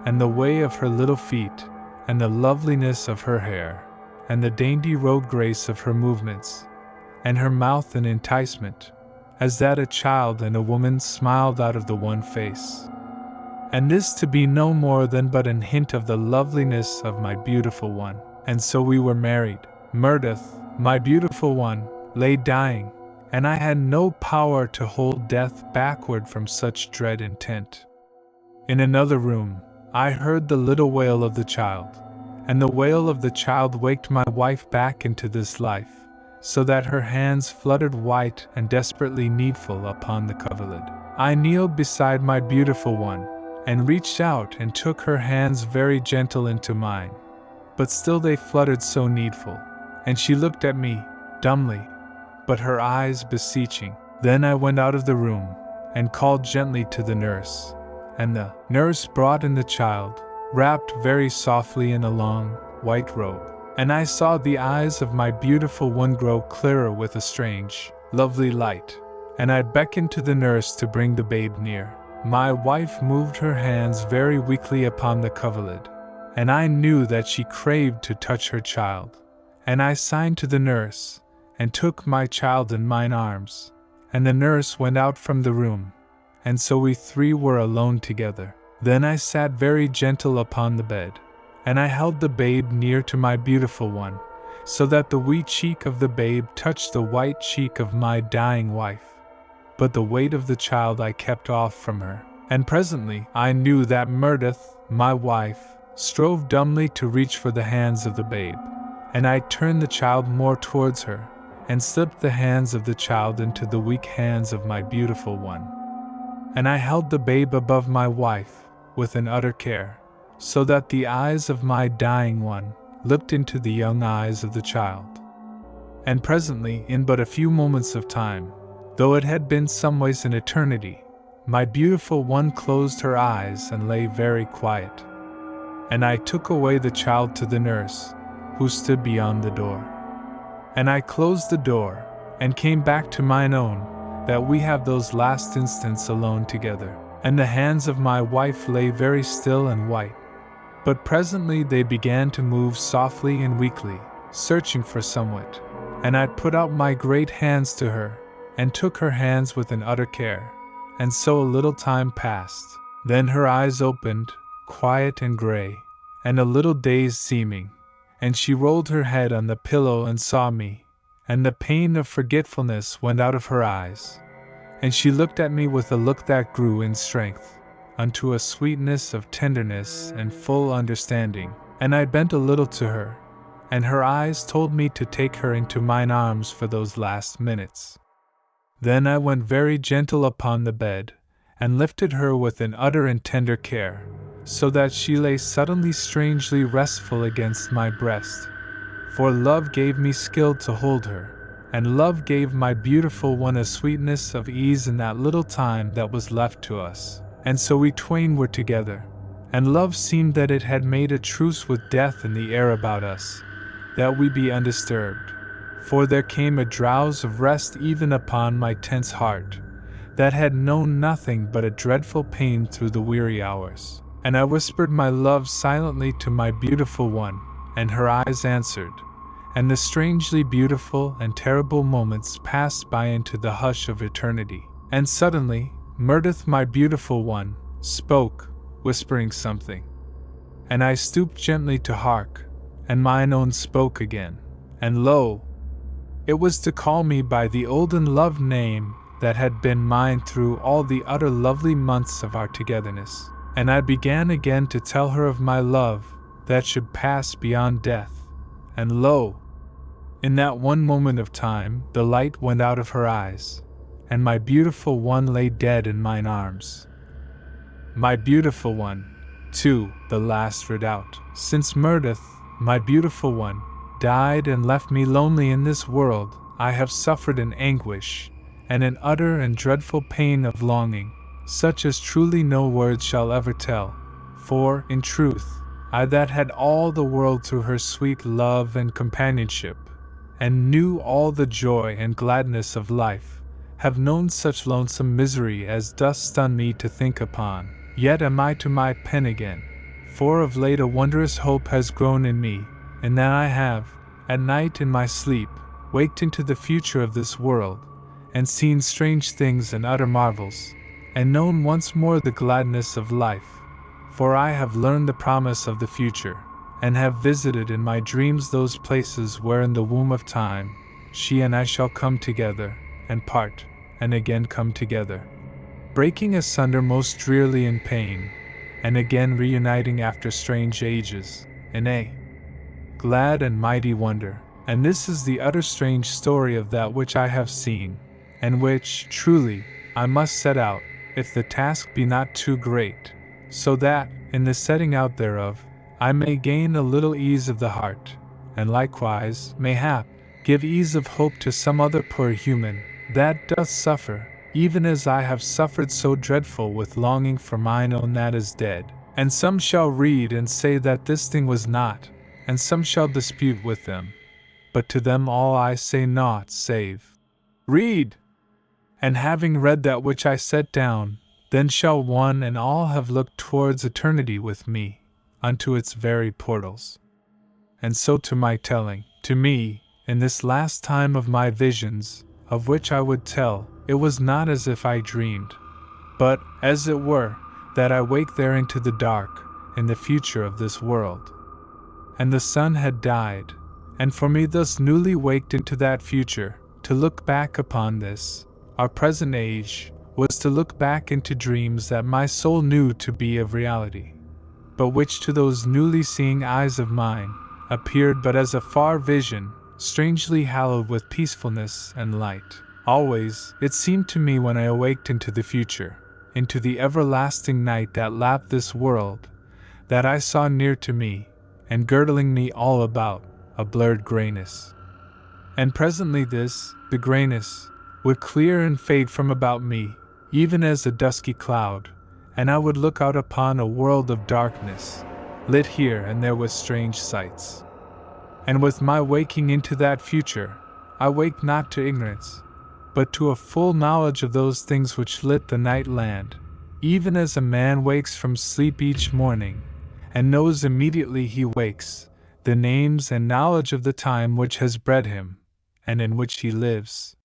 and the way of her little feet, and the loveliness of her hair, and the dainty rogue grace of her movements, and her mouth an enticement, as that a child and a woman smiled out of the one face. And this to be no more than but an hint of the loveliness of my beautiful one. And so we were married. Meredith, my beautiful one, lay dying, and I had no power to hold death backward from such dread intent. In another room, I heard the little wail of the child, and the wail of the child waked my wife back into this life, so that her hands fluttered white and desperately needful upon the coverlid. I kneeled beside my beautiful one, and reached out and took her hands very gentle into mine, but still they fluttered so needful, and she looked at me, dumbly, but her eyes beseeching. Then I went out of the room, and called gently to the nurse, and the nurse brought in the child, wrapped very softly in a long, white robe, and I saw the eyes of my beautiful one grow clearer with a strange, lovely light, and I beckoned to the nurse to bring the babe near. My wife moved her hands very weakly upon the coverlid, and I knew that she craved to touch her child, and I signed to the nurse, and took my child in mine arms, and the nurse went out from the room, and so we three were alone together. Then I sat very gentle upon the bed, and I held the babe near to my beautiful one, so that the wee cheek of the babe touched the white cheek of my dying wife. But the weight of the child I kept off from her, and presently I knew that Meredith, my wife, strove dumbly to reach for the hands of the babe, and I turned the child more towards her, and slipped the hands of the child into the weak hands of my beautiful one. And I held the babe above my wife, with an utter care, so that the eyes of my dying one looked into the young eyes of the child. And presently, in but a few moments of time, though it had been some ways an eternity, my beautiful one closed her eyes and lay very quiet. And I took away the child to the nurse, who stood beyond the door. And I closed the door, and came back to mine own, that we have those last instants alone together. And the hands of my wife lay very still and white. But presently they began to move softly and weakly, searching for somewhat. And I put out my great hands to her, and took her hands with an utter care. And so a little time passed. Then her eyes opened, quiet and grey, and a little dazed seeming, and she rolled her head on the pillow and saw me, and the pain of forgetfulness went out of her eyes, and she looked at me with a look that grew in strength, unto a sweetness of tenderness and full understanding, and I bent a little to her, and her eyes told me to take her into mine arms for those last minutes. Then I went very gentle upon the bed, and lifted her with an utter and tender care, so that she lay suddenly strangely restful against my breast. For love gave me skill to hold her, and love gave my beautiful one a sweetness of ease in that little time that was left to us. And so we twain were together, and love seemed that it had made a truce with death in the air about us, that we be undisturbed. For there came a drowse of rest even upon my tense heart, that had known nothing but a dreadful pain through the weary hours. And I whispered my love silently to my beautiful one, and her eyes answered, and the strangely beautiful and terrible moments passed by into the hush of eternity. And suddenly, Meredith, my beautiful one, spoke, whispering something. And I stooped gently to hark, and mine own spoke again, and lo! It was to call me by the old and loved name that had been mine through all the utter lovely months of our togetherness. And I began again to tell her of my love that should pass beyond death. And lo! In that one moment of time, the light went out of her eyes, and my beautiful one lay dead in mine arms. My beautiful one, too, the last redoubt. Since Meredith, my beautiful one, died and left me lonely in this world, I have suffered an anguish, and an utter and dreadful pain of longing, such as truly no words shall ever tell. For, in truth, I that had all the world through her sweet love and companionship, and knew all the joy and gladness of life, have known such lonesome misery as doth stun me to think upon. Yet am I to my pen again, for of late a wondrous hope has grown in me, and that I have, at night in my sleep, waked into the future of this world, and seen strange things and utter marvels, and known once more the gladness of life. For I have learned the promise of the future, and have visited in my dreams those places where in the womb of time, she and I shall come together, and part, and again come together, breaking asunder most drearily in pain, and again reuniting after strange ages, in a glad and mighty wonder. And this is the utter strange story of that which I have seen, and which, truly, I must set out, if the task be not too great, so that, in the setting out thereof, I may gain a little ease of the heart, and likewise, mayhap, give ease of hope to some other poor human, that doth suffer, even as I have suffered so dreadful with longing for mine own that is dead. And some shall read and say that this thing was not, and some shall dispute with them. But to them all I say naught save, read! And having read that which I set down, then shall one and all have looked towards eternity with me, unto its very portals. And so to my telling, to me, in this last time of my visions, of which I would tell, it was not as if I dreamed, but, as it were, that I waked there into the dark, in the future of this world. And the sun had died, and for me thus newly waked into that future, to look back upon this, our present age, was to look back into dreams that my soul knew to be of reality, but which to those newly seeing eyes of mine, appeared but as a far vision, strangely hallowed with peacefulness and light. Always, it seemed to me when I awaked into the future, into the everlasting night that lapped this world, that I saw near to me, and girdling me all about, a blurred grayness. And presently this, the grayness, would clear and fade from about me, even as a dusky cloud, and I would look out upon a world of darkness, lit here and there with strange sights. And with my waking into that future, I waked not to ignorance, but to a full knowledge of those things which lit the night land, even as a man wakes from sleep each morning, and knows immediately he wakes, the names and knowledge of the time which has bred him, and in which he lives.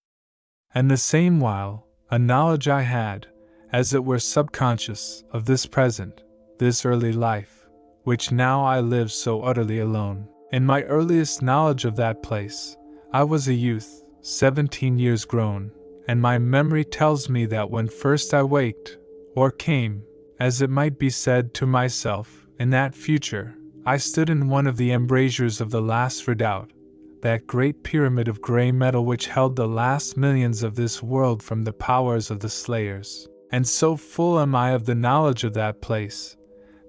And the same while, a knowledge I had, as it were subconscious, of this present, this early life, which now I live so utterly alone. In my earliest knowledge of that place, I was a youth, 17 years grown, and my memory tells me that when first I waked, or came, as it might be said, to myself, in that future, I stood in one of the embrasures of the Last Redoubt, that great pyramid of grey metal which held the last millions of this world from the powers of the slayers. And so full am I of the knowledge of that place,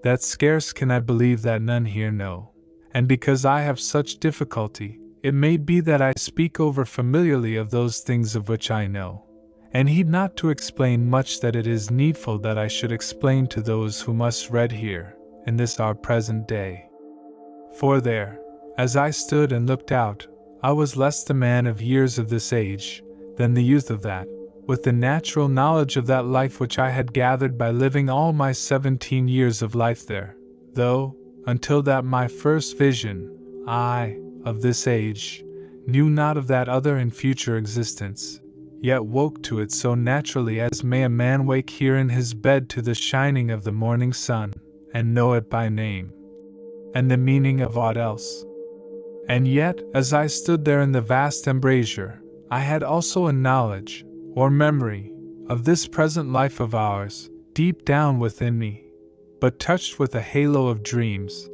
that scarce can I believe that none here know. And because I have such difficulty, it may be that I speak over familiarly of those things of which I know, and heed not to explain much that it is needful that I should explain to those who must read here, in this our present day. For there, as I stood and looked out, I was less the man of years of this age, than the youth of that, with the natural knowledge of that life which I had gathered by living all my 17 years of life there, though, until that my first vision, I, of this age, knew not of that other and future existence, yet woke to it so naturally as may a man wake here in his bed to the shining of the morning sun, and know it by name, and the meaning of aught else. And yet, as I stood there in the vast embrasure, I had also a knowledge, or memory, of this present life of ours, deep down within me, but touched with a halo of dreams,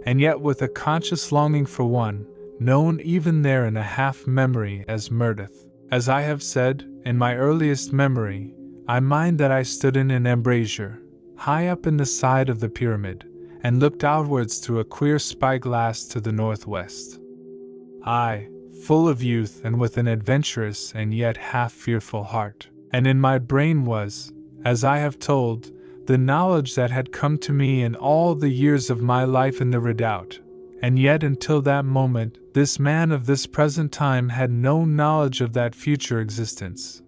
and yet with a conscious longing for one, known even there in a half-memory as Meredith. As I have said, in my earliest memory, I mind that I stood in an embrasure, high up in the side of the pyramid, and looked outwards through a queer spyglass to the northwest. I, full of youth and with an adventurous and yet half-fearful heart, and in my brain was, as I have told, the knowledge that had come to me in all the years of my life in the redoubt, and yet until that moment, this man of this present time had no knowledge of that future existence.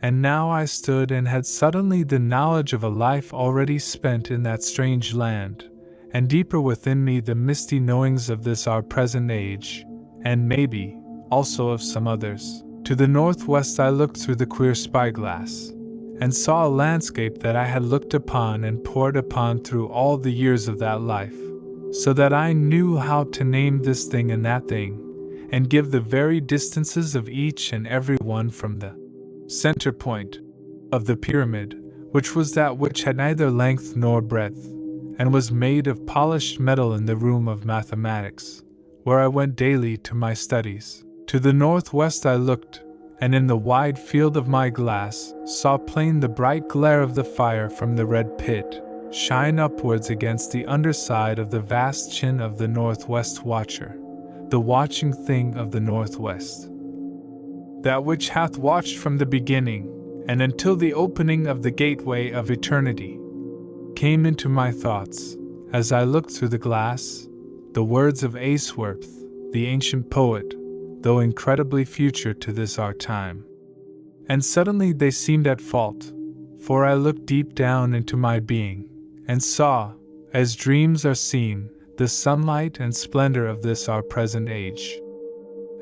And now I stood and had suddenly the knowledge of a life already spent in that strange land, and deeper within me the misty knowings of this our present age, and maybe, also of some others. To the northwest I looked through the queer spyglass, and saw a landscape that I had looked upon and pored upon through all the years of that life, so that I knew how to name this thing and that thing, and give the very distances of each and every one from the center point of the pyramid, which was that which had neither length nor breadth, and was made of polished metal in the room of mathematics, where I went daily to my studies. To the northwest I looked, and in the wide field of my glass saw plain the bright glare of the fire from the red pit shine upwards against the underside of the vast chin of the northwest watcher, the watching thing of the northwest, that which hath watched from the beginning, and until the opening of the gateway of eternity, came into my thoughts, as I looked through the glass, the words of Aesworth, the ancient poet, though incredibly future to this our time. And suddenly they seemed at fault, for I looked deep down into my being, and saw, as dreams are seen, the sunlight and splendor of this our present age.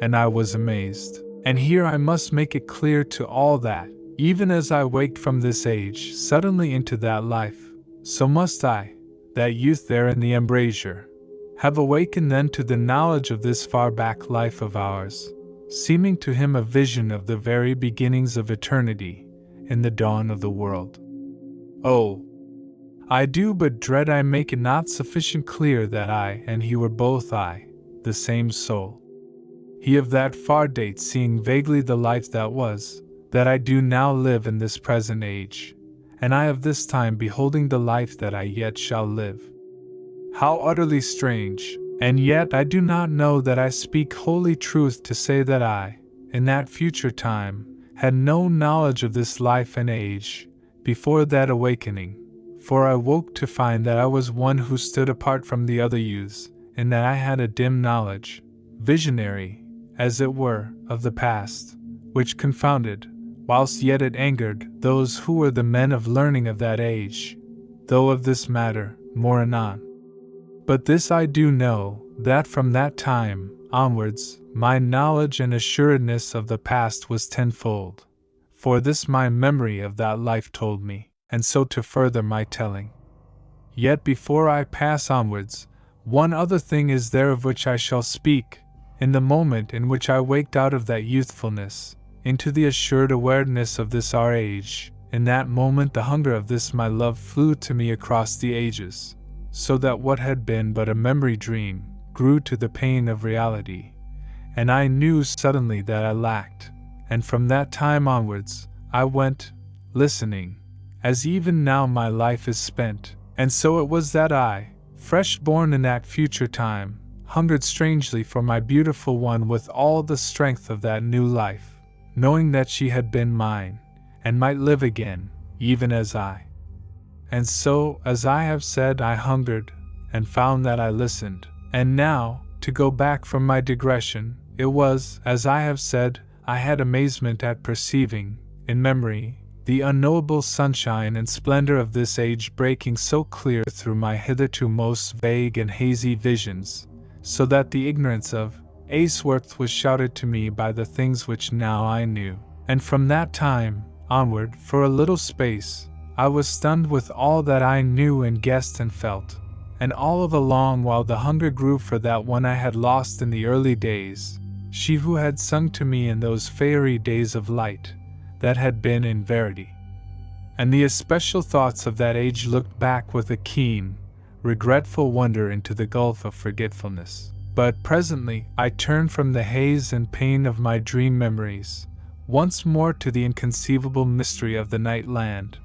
And I was amazed. And here I must make it clear to all that, Even as I waked from this age suddenly into that life, so must I, that youth there in the embrasure, have awakened then to the knowledge of this far back life of ours, seeming to him a vision of the very beginnings of eternity, in the dawn of the world. Oh, I do but dread I make it not sufficient clear that I and he were both the same soul. He of that far date seeing vaguely the life that was, that I do now live in this present age, and I of this time beholding the life that I yet shall live. How utterly strange, and yet I do not know that I speak wholly truth to say that I, in that future time, had no knowledge of this life and age, before that awakening, for I woke to find that I was one who stood apart from the other youths, and that I had a dim knowledge, visionary, as it were, of the past, which confounded, whilst yet it angered, those who were the men of learning of that age, though of this matter, more anon. But this I do know, that from that time onwards, my knowledge and assuredness of the past was tenfold. For this my memory of that life told me, and so to further my telling. Yet before I pass onwards, one other thing is there of which I shall speak, in the moment in which I waked out of that youthfulness, into the assured awareness of this our age, in that moment the hunger of this my love flew to me across the ages, so that what had been but a memory dream grew to the pain of reality, and I knew suddenly that I lacked, and from that time onwards, I went, listening, as even now my life is spent, and so it was that I, fresh born in that future time, hungered strangely for my beautiful one with all the strength of that new life, knowing that she had been mine, and might live again, even as I. And so, as I have said, I hungered, and found that I listened. And now, to go back from my digression, it was, as I have said, I had amazement at perceiving, in memory, the unknowable sunshine and splendor of this age breaking so clear through my hitherto most vague and hazy visions, so that the ignorance of Ainsworth was shouted to me by the things which now I knew. And from that time onward, for a little space, I was stunned with all that I knew and guessed and felt, and all of a long while the hunger grew for that one I had lost in the early days, she who had sung to me in those fairy days of light, that had been in verity. And the especial thoughts of that age looked back with a keen, regretful wonder into the gulf of forgetfulness. But presently I turned from the haze and pain of my dream memories, once more to the inconceivable mystery of the night land,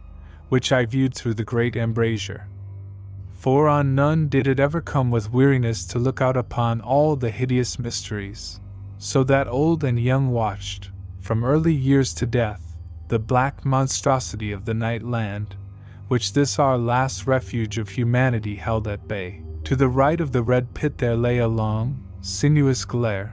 which I viewed through the great embrasure. For on none did it ever come with weariness to look out upon all the hideous mysteries, so that old and young watched, from early years to death, the black monstrosity of the night land, which this our last refuge of humanity held at bay. To the right of the red pit there lay a long, sinuous glare,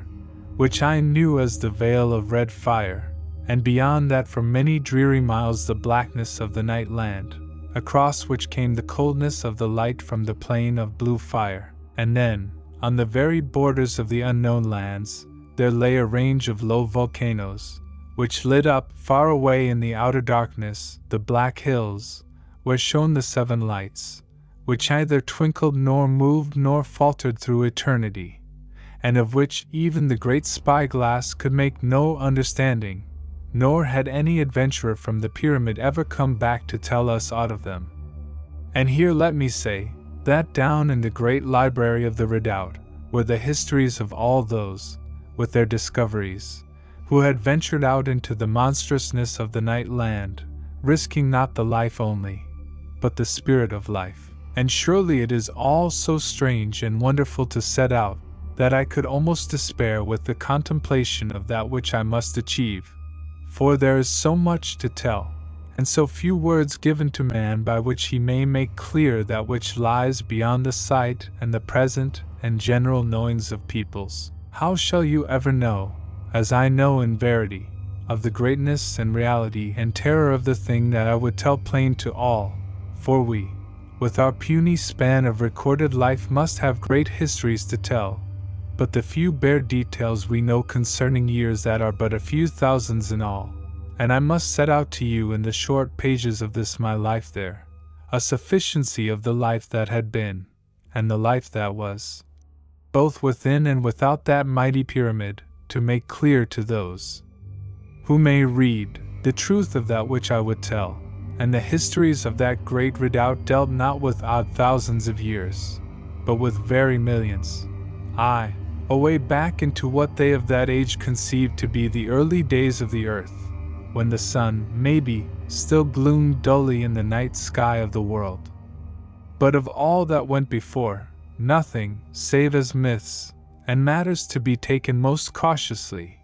which I knew as the veil of red fire, and beyond that for many dreary miles the blackness of the night land, across which came the coldness of the light from the plain of blue fire. And then, on the very borders of the unknown lands, there lay a range of low volcanoes, which lit up, far away in the outer darkness, the black hills, where shone the seven lights, which neither twinkled nor moved nor faltered through eternity, and of which even the great spyglass could make no understanding, nor had any adventurer from the pyramid ever come back to tell us aught of them. And here let me say, that down in the great library of the Redoubt were the histories of all those, with their discoveries, who had ventured out into the monstrousness of the night land, risking not the life only, but the spirit of life. And surely it is all so strange and wonderful to set out, that I could almost despair with the contemplation of that which I must achieve. For there is so much to tell, and so few words given to man by which he may make clear that which lies beyond the sight and the present and general knowings of peoples. How shall you ever know, as I know in verity, of the greatness and reality and terror of the thing that I would tell plain to all? For we, with our puny span of recorded life, must have great histories to tell, but the few bare details we know concerning years that are but a few thousands in all, and I must set out to you in the short pages of this my life there, a sufficiency of the life that had been, and the life that was, both within and without that mighty pyramid, to make clear to those who may read the truth of that which I would tell, and the histories of that great redoubt dealt not with odd thousands of years, but with very millions, aye, away back into what they of that age conceived to be the early days of the earth, when the sun, maybe, still gloomed dully in the night sky of the world. But of all that went before, nothing, save as myths, and matters to be taken most cautiously,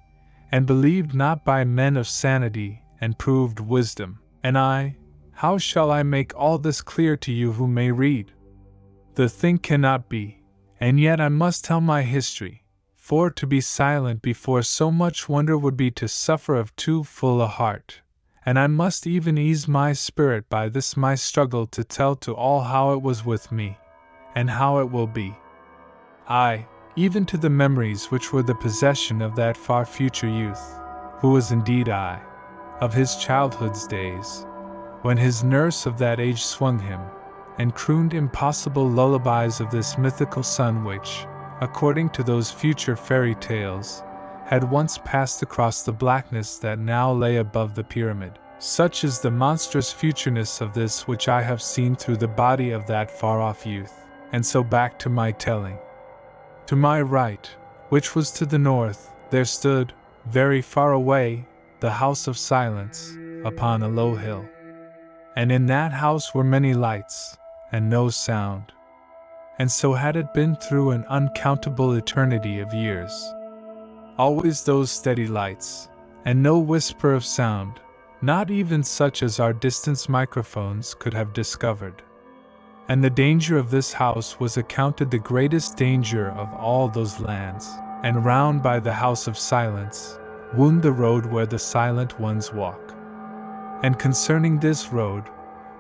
and believed not by men of sanity and proved wisdom. And I, how shall I make all this clear to you who may read? The thing cannot be, and yet I must tell my history, for to be silent before so much wonder would be to suffer of too full a heart, and I must even ease my spirit by this my struggle to tell to all how it was with me, and how it will be. Aye, even to the memories which were the possession of that far future youth, who was indeed I, of his childhood's days, when his nurse of that age swung him, and crooned impossible lullabies of this mythical sun which, according to those future fairy tales, had once passed across the blackness that now lay above the pyramid. Such is the monstrous futureness of this which I have seen through the body of that far-off youth. And so back to my telling. To my right, which was to the north, there stood, very far away, the House of Silence, upon a low hill. And in that house were many lights, and no sound. And so had it been through an uncountable eternity of years. Always those steady lights, and no whisper of sound, not even such as our distant microphones could have discovered. And the danger of this house was accounted the greatest danger of all those lands, and round by the House of Silence wound the road where the silent ones walk. And concerning this road,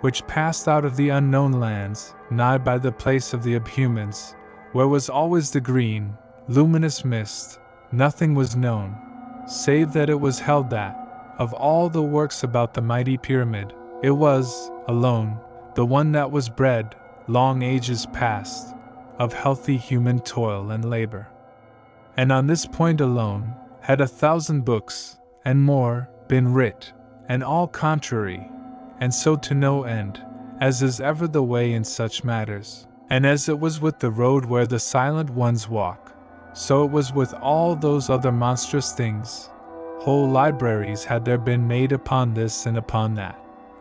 which passed out of the unknown lands, nigh by the place of the abhumans, where was always the green, luminous mist, nothing was known, save that it was held that, of all the works about the mighty pyramid, it was, alone, the one that was bred, long ages past, of healthy human toil and labor. And on this point alone, had 1,000 books, and more, been writ, and all contrary, and so to no end, as is ever the way in such matters. And as it was with the road where the silent ones walk, so it was with all those other monstrous things. Whole libraries had there been made upon this and upon that,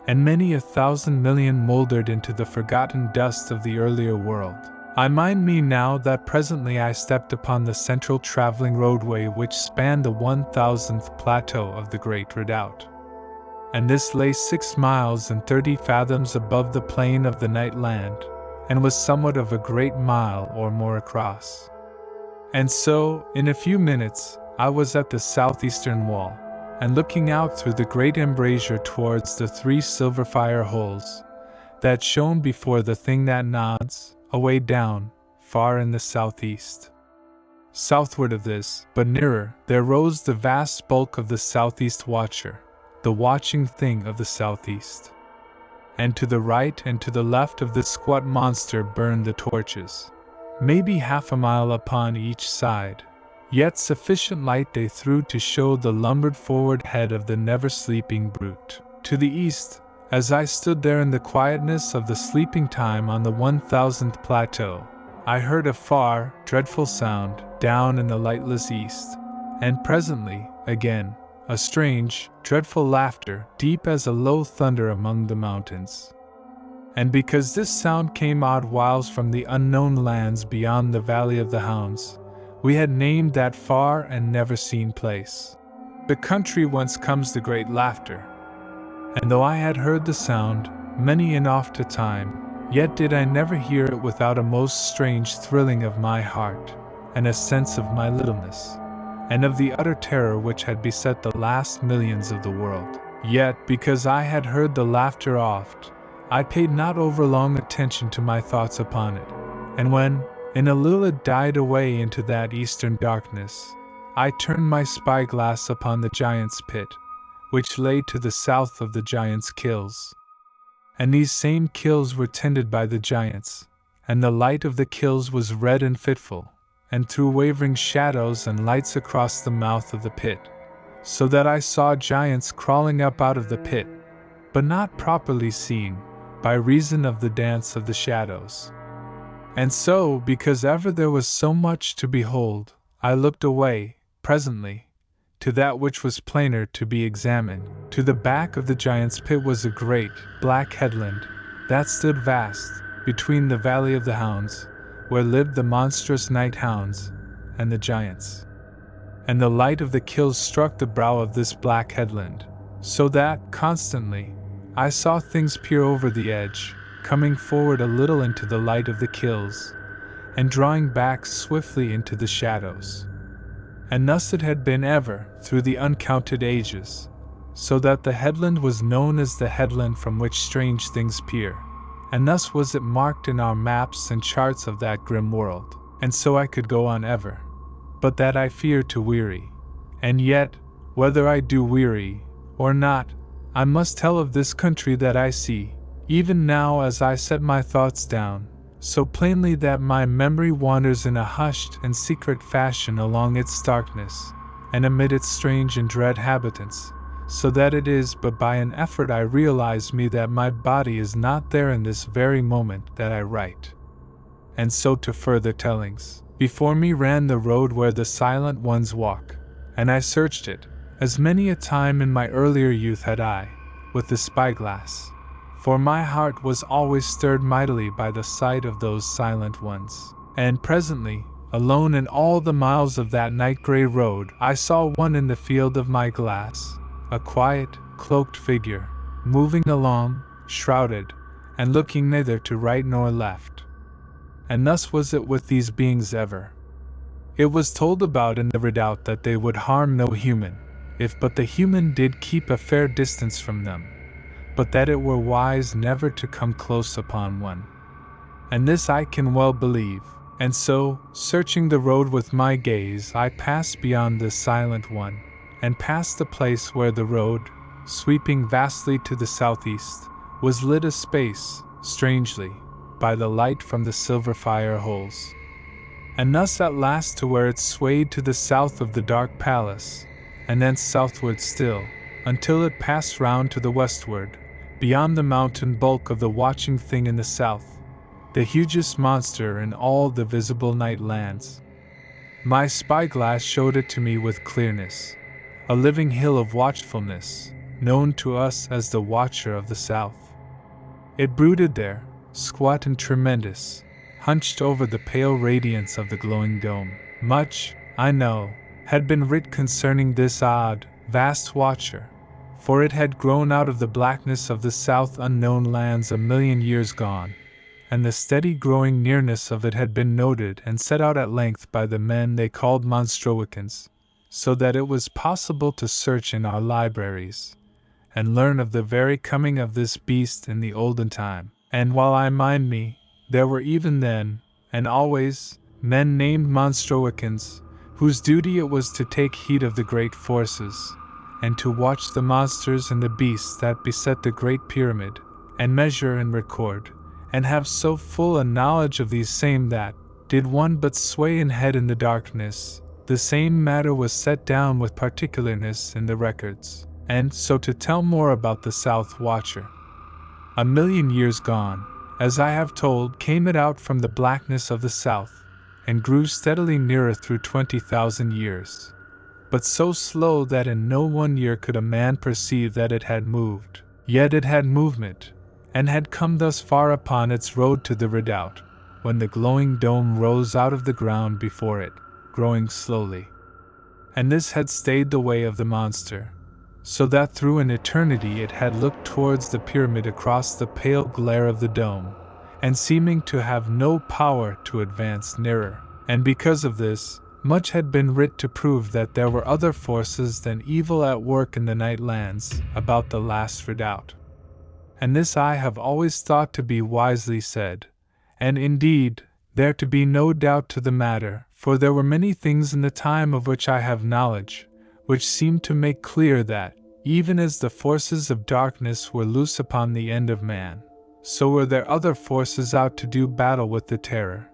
and many 1,000 million mouldered into the forgotten dust of the earlier world. I mind me now that presently I stepped upon the central traveling roadway which spanned the 1,000th plateau of the Great Redoubt. And this lay 6 miles and 30 fathoms above the plain of the night land, and was somewhat of a great mile or more across. And so, in a few minutes, I was at the southeastern wall, and looking out through the great embrasure towards the 3 silver fire holes that shone before the thing that nods, away down, far in the southeast. Southward of this, but nearer, there rose the vast bulk of the southeast watcher, the watching thing of the southeast. And to the right and to the left of this squat monster burned the torches, maybe half a mile upon each side, yet sufficient light they threw to show the lumbered forward head of the never-sleeping brute. To the east, as I stood there in the quietness of the sleeping time on the 1,000th plateau, I heard a far, dreadful sound down in the lightless east, and presently, again, a strange, dreadful laughter, deep as a low thunder among the mountains. And because this sound came odd whiles from the unknown lands beyond the Valley of the Hounds, we had named that far and never-seen place the country whence comes the great laughter. And though I had heard the sound many and oft a time, yet did I never hear it without a most strange thrilling of my heart, and a sense of my littleness, and of the utter terror which had beset the last millions of the world. Yet, because I had heard the laughter oft, I paid not overlong attention to my thoughts upon it, and when, in a little it died away into that eastern darkness, I turned my spyglass upon the giant's pit, which lay to the south of the giants' kills. And these same kills were tended by the giants, and the light of the kills was red and fitful, and threw wavering shadows and lights across the mouth of the pit, so that I saw giants crawling up out of the pit, but not properly seen, by reason of the dance of the shadows. And so, because ever there was so much to behold, I looked away, presently, to that which was plainer to be examined. To the back of the giant's pit was a great, black headland, that stood vast, between the valley of the hounds, where lived the monstrous night hounds, and the giants. And the light of the kills struck the brow of this black headland, so that, constantly, I saw things peer over the edge, coming forward a little into the light of the kills, and drawing back swiftly into the shadows. And thus it had been ever, through the uncounted ages, so that the headland was known as the headland from which strange things peer, and thus was it marked in our maps and charts of that grim world. And so I could go on ever, but that I fear to weary. And yet, whether I do weary, or not, I must tell of this country that I see, even now as I set my thoughts down, so plainly that my memory wanders in a hushed and secret fashion along its darkness, and amid its strange and dread habitants, so that it is but by an effort I realize me that my body is not there in this very moment that I write. And so to further tellings. Before me ran the road where the silent ones walk, and I searched it, as many a time in my earlier youth had I, with the spyglass. For my heart was always stirred mightily by the sight of those silent ones. And presently, alone in all the miles of that night-grey road, I saw one in the field of my glass, a quiet, cloaked figure, moving along, shrouded, and looking neither to right nor left. And thus was it with these beings ever. It was told about in the redoubt that they would harm no human, if but the human did keep a fair distance from them, but that it were wise never to come close upon one. And this I can well believe, and so, searching the road with my gaze, I passed beyond the silent one, and past the place where the road, sweeping vastly to the southeast, was lit a space, strangely, by the light from the silver fire holes. And thus at last to where it swayed to the south of the dark palace, and thence southward still, until it passed round to the westward, beyond the mountain bulk of the watching thing in the south, the hugest monster in all the visible night lands. My spyglass showed it to me with clearness, a living hill of watchfulness, known to us as the Watcher of the South. It brooded there, squat and tremendous, hunched over the pale radiance of the glowing dome. Much, I know, had been writ concerning this odd, vast watcher, for it had grown out of the blackness of the south unknown lands a million years gone, and the steady growing nearness of it had been noted and set out at length by the men they called Monstroicans, so that it was possible to search in our libraries, and learn of the very coming of this beast in the olden time. And while I mind me, there were even then, and always, men named Monstroicans, whose duty it was to take heed of the great forces, and to watch the monsters and the beasts that beset the great pyramid, and measure and record, and have so full a knowledge of these same that, did one but sway in head in the darkness, the same matter was set down with particularness in the records. And so to tell more about the South Watcher. A million years gone, as I have told, came it out from the blackness of the south, and grew steadily nearer through 20,000 years, but so slow that in no 1 year could a man perceive that it had moved. Yet it had movement, and had come thus far upon its road to the redoubt, when the glowing dome rose out of the ground before it, growing slowly. And this had stayed the way of the monster, so that through an eternity it had looked towards the pyramid across the pale glare of the dome, and seeming to have no power to advance nearer. And because of this, much had been writ to prove that there were other forces than evil at work in the night lands about the Last Redoubt. And this I have always thought to be wisely said, and indeed, there to be no doubt to the matter, for there were many things in the time of which I have knowledge, which seemed to make clear that, even as the forces of darkness were loose upon the end of man, so were there other forces out to do battle with the terror,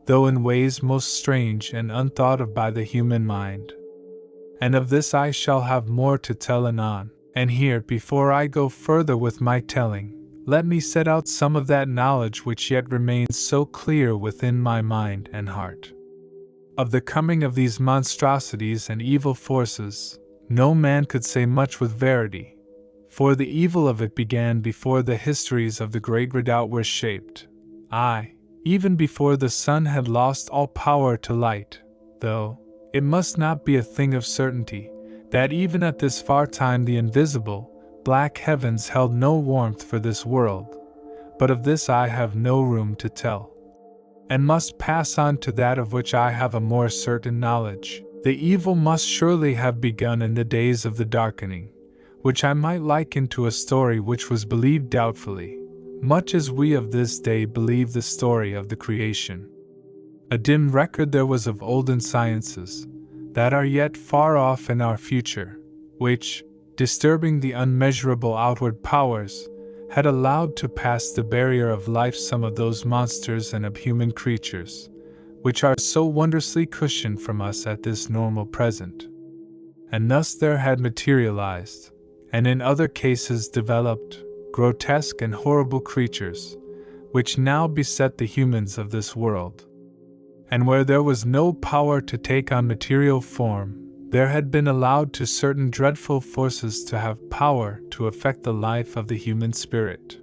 though in ways most strange and unthought of by the human mind. And of this I shall have more to tell anon. And here, before I go further with my telling, let me set out some of that knowledge which yet remains so clear within my mind and heart. Of the coming of these monstrosities and evil forces, no man could say much with verity, for the evil of it began before the histories of the great redoubt were shaped, aye, even before the sun had lost all power to light, though it must not be a thing of certainty, that even at this far time the invisible, black heavens held no warmth for this world, but of this I have no room to tell, and must pass on to that of which I have a more certain knowledge. The evil must surely have begun in the days of the darkening, which I might liken to a story which was believed doubtfully, much as we of this day believe the story of the creation. A dim record there was of olden sciences, that are yet far off in our future, which, disturbing the unmeasurable outward powers, had allowed to pass the barrier of life some of those monsters and subhuman creatures, which are so wondrously cushioned from us at this normal present. And thus there had materialized, and in other cases developed, grotesque and horrible creatures, which now beset the humans of this world. And where there was no power to take on material form, there had been allowed to certain dreadful forces to have power to affect the life of the human spirit.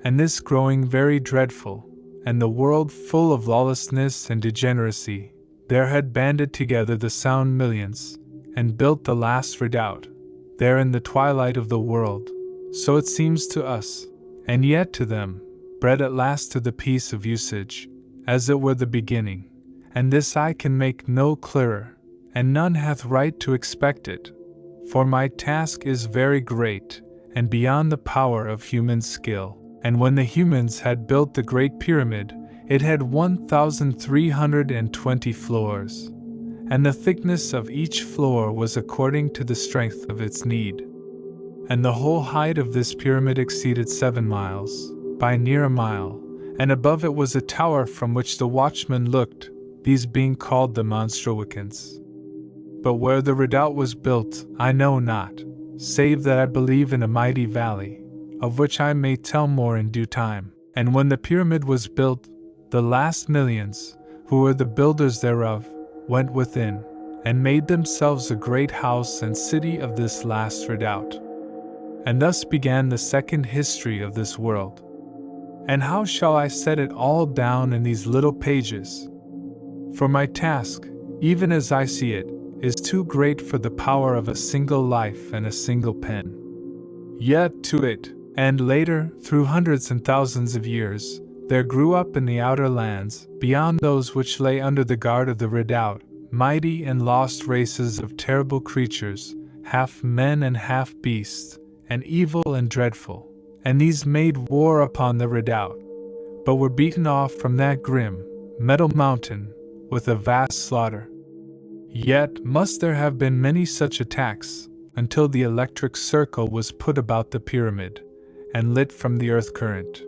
And this growing very dreadful, and the world full of lawlessness and degeneracy, there had banded together the sound millions, and built the Last Redoubt, there in the twilight of the world, so it seems to us, and yet to them, bred at last to the peace of usage, as it were the beginning, and this I can make no clearer, and none hath right to expect it, for my task is very great, and beyond the power of human skill. And when the humans had built the Great Pyramid, it had 1,320 floors, and the thickness of each floor was according to the strength of its need. And the whole height of this pyramid exceeded 7 miles, by near a mile, and above it was a tower from which the watchmen looked, these being called the Monstrowicans. But where the redoubt was built, I know not, save that I believe in a mighty valley, of which I may tell more in due time. And when the pyramid was built, the last millions, who were the builders thereof, went within, and made themselves a great house and city of this Last Redoubt. And thus began the second history of this world. And how shall I set it all down in these little pages? For my task, even as I see it, is too great for the power of a single life and a single pen. Yet to it, and later, through hundreds and thousands of years, there grew up in the outer lands, beyond those which lay under the guard of the redoubt, mighty and lost races of terrible creatures, half men and half beasts, and evil and dreadful. And these made war upon the redoubt, but were beaten off from that grim, metal mountain, with a vast slaughter. Yet must there have been many such attacks, until the electric circle was put about the pyramid, and lit from the earth current.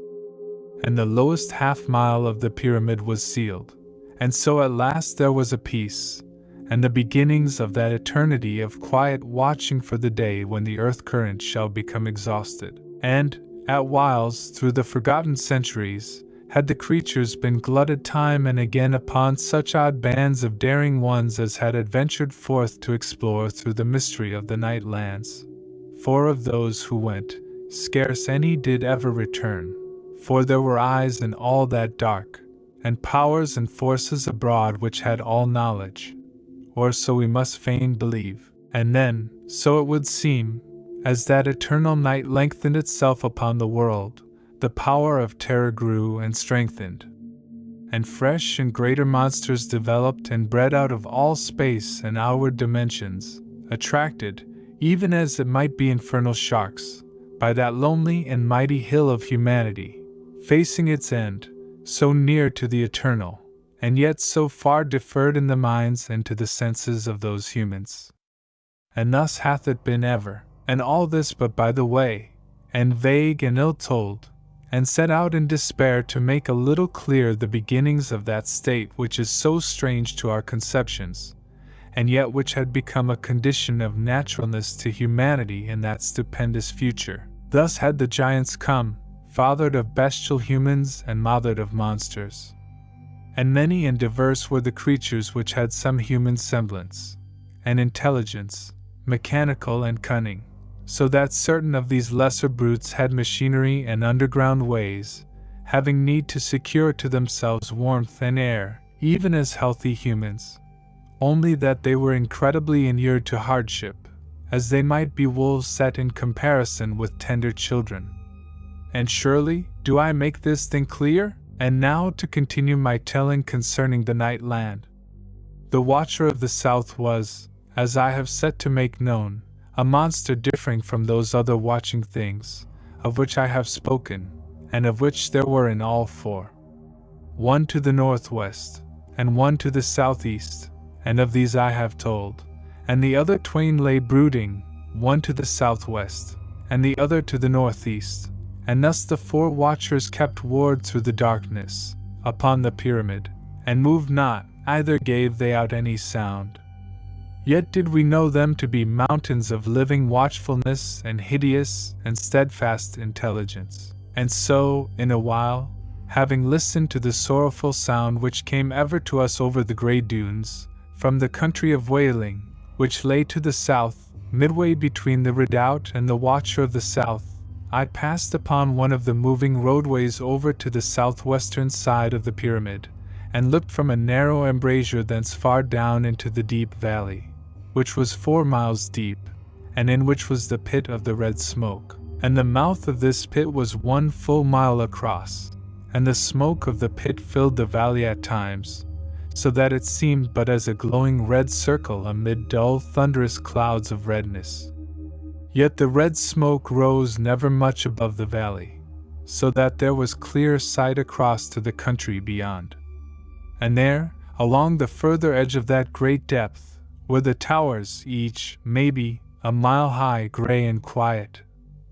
And the lowest half-mile of the pyramid was sealed, and so at last there was a peace, and the beginnings of that eternity of quiet watching for the day when the earth current shall become exhausted. And, at whiles, through the forgotten centuries, had the creatures been glutted time and again upon such odd bands of daring ones as had adventured forth to explore through the mystery of the night lands. For of those who went, scarce any did ever return, for there were eyes in all that dark, and powers and forces abroad which had all knowledge, or so we must fain believe. And then, so it would seem, as that eternal night lengthened itself upon the world, the power of terror grew and strengthened, and fresh and greater monsters developed and bred out of all space and outward dimensions, attracted, even as it might be infernal sharks, by that lonely and mighty hill of humanity, facing its end, so near to the eternal, and yet so far deferred in the minds and to the senses of those humans. And thus hath it been ever. And all this but by the way, and vague and ill-told, and set out in despair to make a little clear the beginnings of that state which is so strange to our conceptions, and yet which had become a condition of naturalness to humanity in that stupendous future. Thus had the giants come, fathered of bestial humans and mothered of monsters. And many and diverse were the creatures which had some human semblance, and intelligence, mechanical and cunning, so that certain of these lesser brutes had machinery and underground ways, having need to secure to themselves warmth and air, even as healthy humans, only that they were incredibly inured to hardship, as they might be wolves set in comparison with tender children. And surely, do I make this thing clear? And now to continue my telling concerning the night land. The Watcher of the South was, as I have set to make known, a monster differing from those other watching things, of which I have spoken, and of which there were in all four. One to the northwest, and one to the southeast, and of these I have told, and the other twain lay brooding, one to the southwest, and the other to the northeast, and thus the four watchers kept ward through the darkness, upon the pyramid, and moved not, either gave they out any sound. Yet did we know them to be mountains of living watchfulness and hideous and steadfast intelligence. And so, in a while, having listened to the sorrowful sound which came ever to us over the grey dunes, from the country of Wailing, which lay to the south, midway between the redoubt and the Watcher of the South, I passed upon one of the moving roadways over to the southwestern side of the pyramid, and looked from a narrow embrasure thence far down into the deep valley, which was 4 miles deep, and in which was the pit of the red smoke. And the mouth of this pit was 1 full mile across, and the smoke of the pit filled the valley at times, so that it seemed but as a glowing red circle amid dull thunderous clouds of redness. Yet the red smoke rose never much above the valley, so that there was clear sight across to the country beyond. And there, along the further edge of that great depth, were the towers, each, maybe, a mile high, grey and quiet,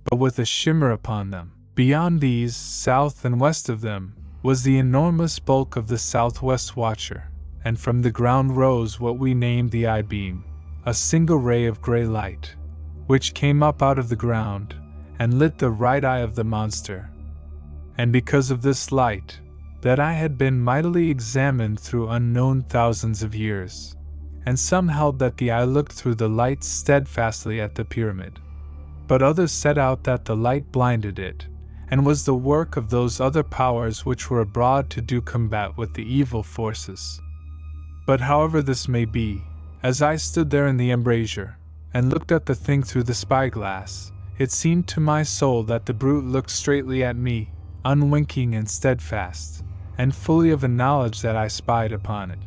but with a shimmer upon them. Beyond these, south and west of them, was the enormous bulk of the southwest watcher, and from the ground rose what we named the eye-beam, a single ray of grey light, which came up out of the ground, and lit the right eye of the monster. And because of this light, that eye had been mightily examined through unknown thousands of years, and some held that the eye looked through the light steadfastly at the pyramid. But others set out that the light blinded it, and was the work of those other powers which were abroad to do combat with the evil forces. But however this may be, as I stood there in the embrasure, and looked at the thing through the spyglass, it seemed to my soul that the brute looked straightly at me, unwinking and steadfast, and fully of a knowledge that I spied upon it.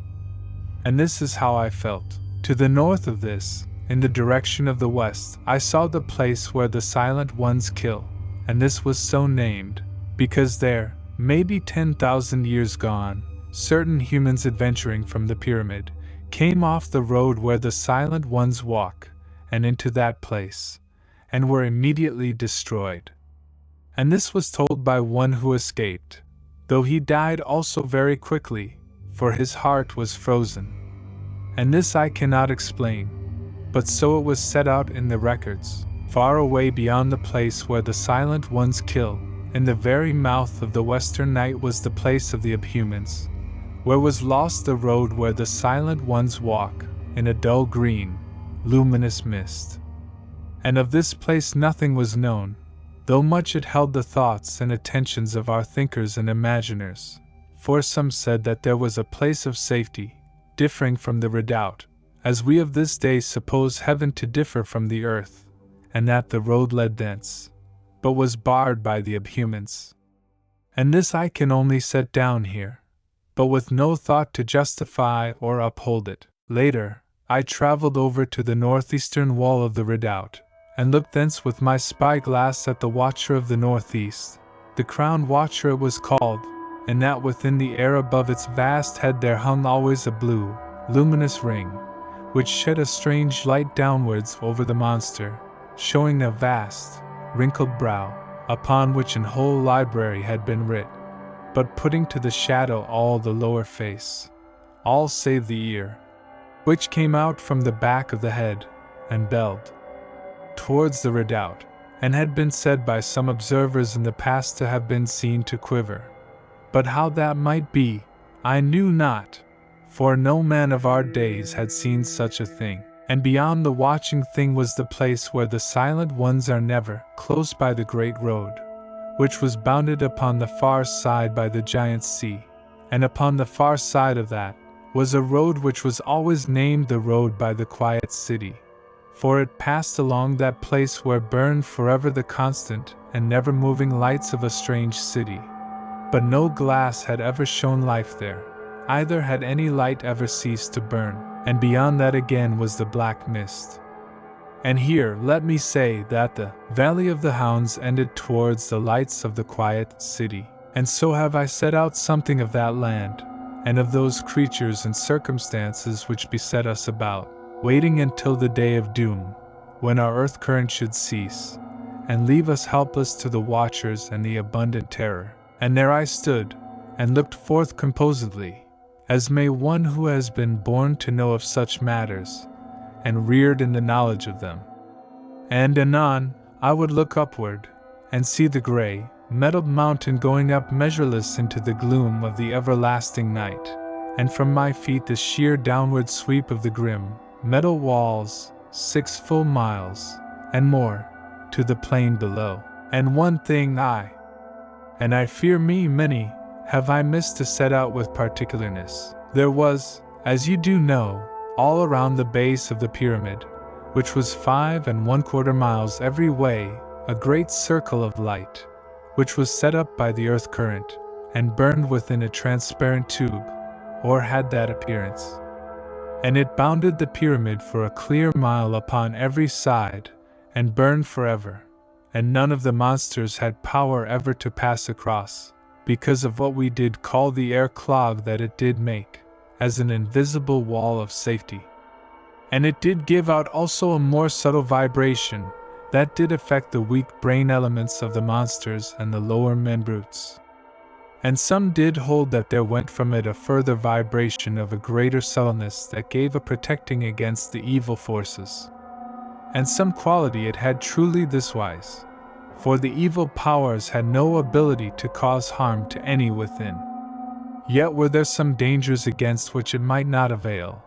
And this is how I felt. To the north of this, in the direction of the west, I saw the place where the Silent Ones kill, and this was so named, because there, maybe 10,000 years gone, certain humans adventuring from the pyramid, came off the road where the Silent Ones walk, and into that place, and were immediately destroyed. And this was told by one who escaped, though he died also very quickly, for his heart was frozen. And this I cannot explain, but so it was set out in the records. Far away beyond the place where the Silent Ones kill, in the very mouth of the western night was the place of the Abhumans, where was lost the road where the Silent Ones walk, in a dull green, luminous mist. And of this place nothing was known, though much it held the thoughts and attentions of our thinkers and imaginers, for some said that there was a place of safety, differing from the redoubt, as we of this day suppose heaven to differ from the earth, and that the road led thence, but was barred by the Abhumans. And this I can only set down here, but with no thought to justify or uphold it. Later, I traveled over to the northeastern wall of the redoubt, and looked thence with my spyglass at the Watcher of the Northeast, the Crowned Watcher it was called, and that within the air above its vast head there hung always a blue, luminous ring, which shed a strange light downwards over the monster, showing a vast, wrinkled brow, upon which an whole library had been writ, but putting to the shadow all the lower face, all save the ear, which came out from the back of the head, and belled towards the redoubt, and had been said by some observers in the past to have been seen to quiver. But how that might be, I knew not, for no man of our days had seen such a thing. And beyond the watching thing was the place where the silent ones are never, close by the great road, which was bounded upon the far side by the giant sea, and upon the far side of that was a road which was always named the road by the quiet city, for it passed along that place where burned forever the constant and never-moving lights of a strange city. But no glass had ever shown life there, either had any light ever ceased to burn, and beyond that again was the black mist. And here let me say that the Valley of the Hounds ended towards the lights of the quiet city, and so have I set out something of that land, and of those creatures and circumstances which beset us about, waiting until the day of doom, when our earth current should cease, and leave us helpless to the watchers and the abundant terror. And there I stood, and looked forth composedly, as may one who has been born to know of such matters, and reared in the knowledge of them. And anon, I would look upward, and see the grey, metalled mountain going up measureless into the gloom of the everlasting night, and from my feet the sheer downward sweep of the grim, metal walls, 6 full miles, and more, to the plain below. And one thing and I fear me many, have I missed to set out with particularness. There was, as you do know, all around the base of the pyramid, which was 5 1/4 miles every way, a great circle of light, which was set up by the earth current, and burned within a transparent tube, or had that appearance. And it bounded the pyramid for a clear mile upon every side, and burned forever, and none of the monsters had power ever to pass across, because of what we did call the air clog that it did make, as an invisible wall of safety. And it did give out also a more subtle vibration, that did affect the weak brain elements of the monsters and the lower men brutes. And some did hold that there went from it a further vibration of a greater subtleness that gave a protecting against the evil forces. And some quality it had truly this wise, for the evil powers had no ability to cause harm to any within. Yet were there some dangers against which it might not avail,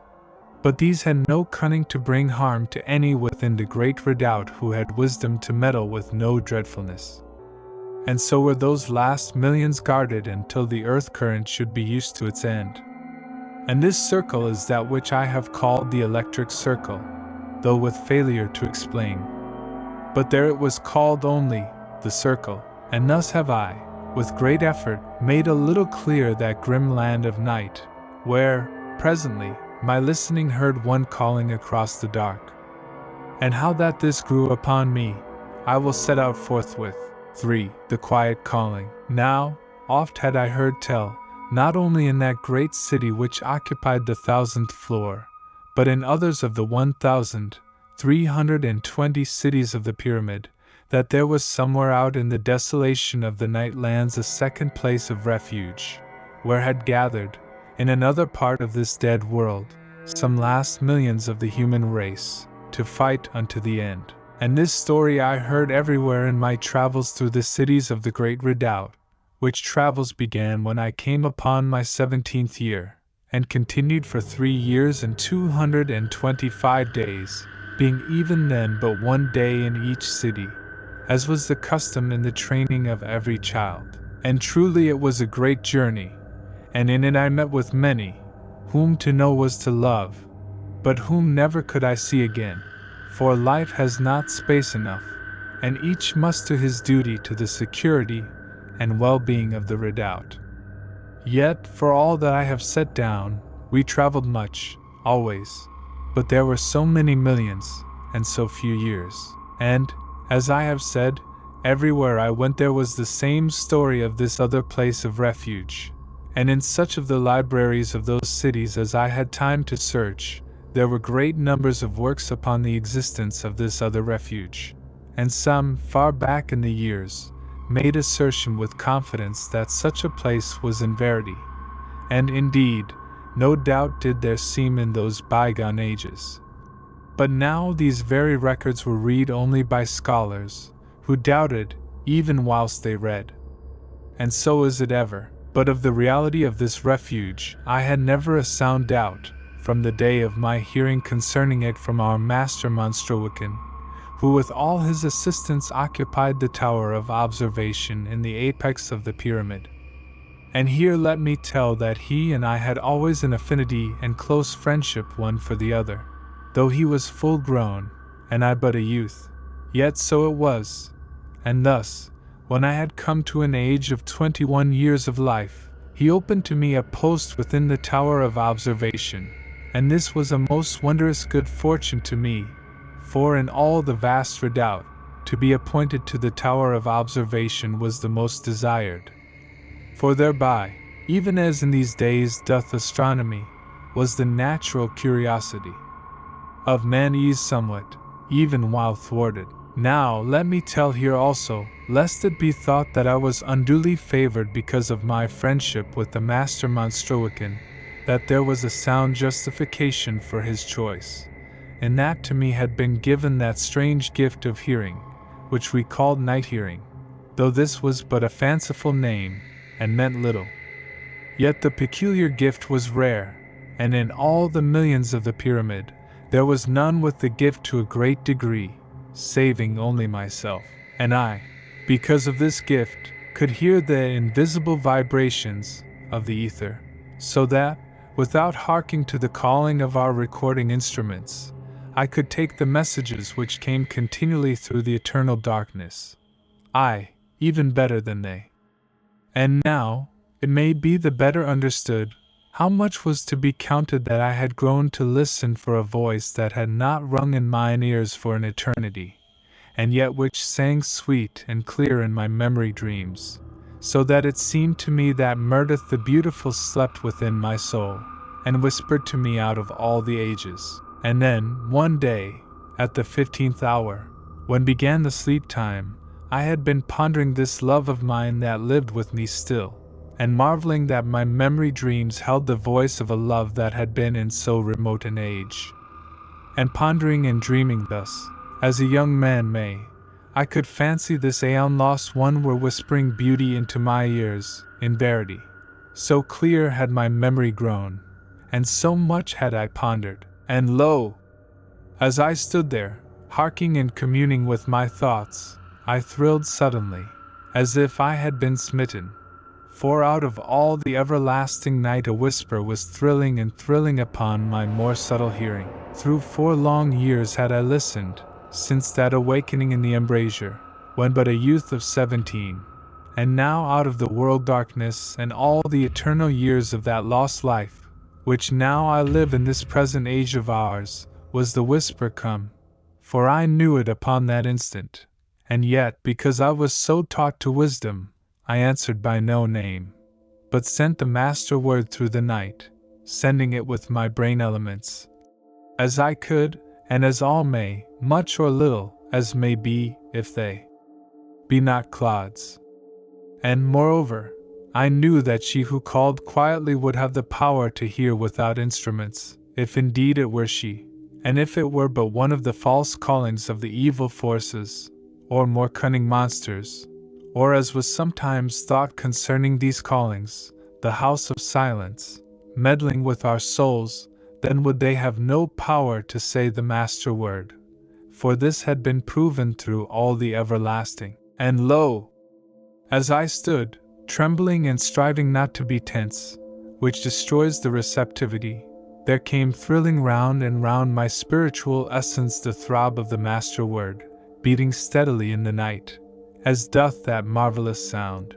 but these had no cunning to bring harm to any within the great redoubt who had wisdom to meddle with no dreadfulness. And so were those last millions guarded until the earth current should be used to its end. And this circle is that which I have called the electric circle, though with failure to explain. But there it was called only the circle, and thus have I, with great effort, made a little clear that grim land of night, where, presently, my listening heard one calling across the dark. And how that this grew upon me, I will set out forthwith. 3. The quiet calling. Now, oft had I heard tell, not only in that great city which occupied the 1,000th floor, but in others of the 1,320 cities of the pyramid, that there was somewhere out in the desolation of the night lands a second place of refuge, where had gathered, in another part of this dead world, some last millions of the human race, to fight unto the end. And this story I heard everywhere in my travels through the cities of the Great Redoubt, which travels began when I came upon my 17th year, and continued for 3 years and 225 days, being even then but 1 day in each city, as was the custom in the training of every child. And truly it was a great journey, and in it I met with many, whom to know was to love, but whom never could I see again. For life has not space enough, and each must do his duty to the security and well-being of the redoubt. Yet, for all that I have set down, we traveled much, always, but there were so many millions, and so few years. And, as I have said, everywhere I went there was the same story of this other place of refuge, and in such of the libraries of those cities as I had time to search, there were great numbers of works upon the existence of this other refuge, and some, far back in the years, made assertion with confidence that such a place was in verity, and indeed, no doubt did there seem in those bygone ages. But now these very records were read only by scholars, who doubted, even whilst they read. And so is it ever. But of the reality of this refuge I had never a sound doubt, from the day of my hearing concerning it from our master Monstrowicken, who with all his assistants occupied the tower of observation in the apex of the pyramid. And here let me tell that he and I had always an affinity and close friendship one for the other, though he was full grown, and I but a youth. Yet so it was, and thus, when I had come to an age of 21 years of life, he opened to me a post within the tower of observation, and this was a most wondrous good fortune to me, for in all the vast redoubt, to be appointed to the tower of observation was the most desired. For thereby, even as in these days doth astronomy, was the natural curiosity of man eased somewhat, even while thwarted. Now let me tell here also, lest it be thought that I was unduly favored because of my friendship with the master Monstrowicken, that there was a sound justification for his choice, and that to me had been given that strange gift of hearing, which we called night hearing, though this was but a fanciful name, and meant little. Yet the peculiar gift was rare, and in all the millions of the pyramid, there was none with the gift to a great degree, saving only myself. And I, because of this gift, could hear the invisible vibrations of the ether, so that, without harking to the calling of our recording instruments, I could take the messages which came continually through the eternal darkness. Aye, even better than they. And now, it may be the better understood, how much was to be counted that I had grown to listen for a voice that had not rung in mine ears for an eternity, and yet which sang sweet and clear in my memory dreams, so that it seemed to me that Meredith the Beautiful slept within my soul, and whispered to me out of all the ages. And then, one day, at the 15th hour, when began the sleep time, I had been pondering this love of mine that lived with me still, and marveling that my memory dreams held the voice of a love that had been in so remote an age. And pondering and dreaming thus, as a young man may, I could fancy this aeon-lost one were whispering beauty into my ears, in verity. So clear had my memory grown, and so much had I pondered, and lo! As I stood there, harking and communing with my thoughts, I thrilled suddenly, as if I had been smitten. For out of all the everlasting night a whisper was thrilling and thrilling upon my more subtle hearing. Through 4 long years had I listened, since that awakening in the embrasure, when but a youth of 17, and now out of the world darkness and all the eternal years of that lost life, which now I live in this present age of ours, was the whisper come, for I knew it upon that instant, and yet because I was so taught to wisdom, I answered by no name, but sent the master word through the night, sending it with my brain elements, as I could, and as all may, much or little, as may be, if they be not clods. And moreover, I knew that she who called quietly would have the power to hear without instruments, if indeed it were she, and if it were but one of the false callings of the evil forces, or more cunning monsters, or as was sometimes thought concerning these callings, the house of silence, meddling with our souls, then would they have no power to say the master word. For this had been proven through all the everlasting. And lo! As I stood, trembling and striving not to be tense, which destroys the receptivity, there came thrilling round and round my spiritual essence the throb of the master word, beating steadily in the night, as doth that marvelous sound.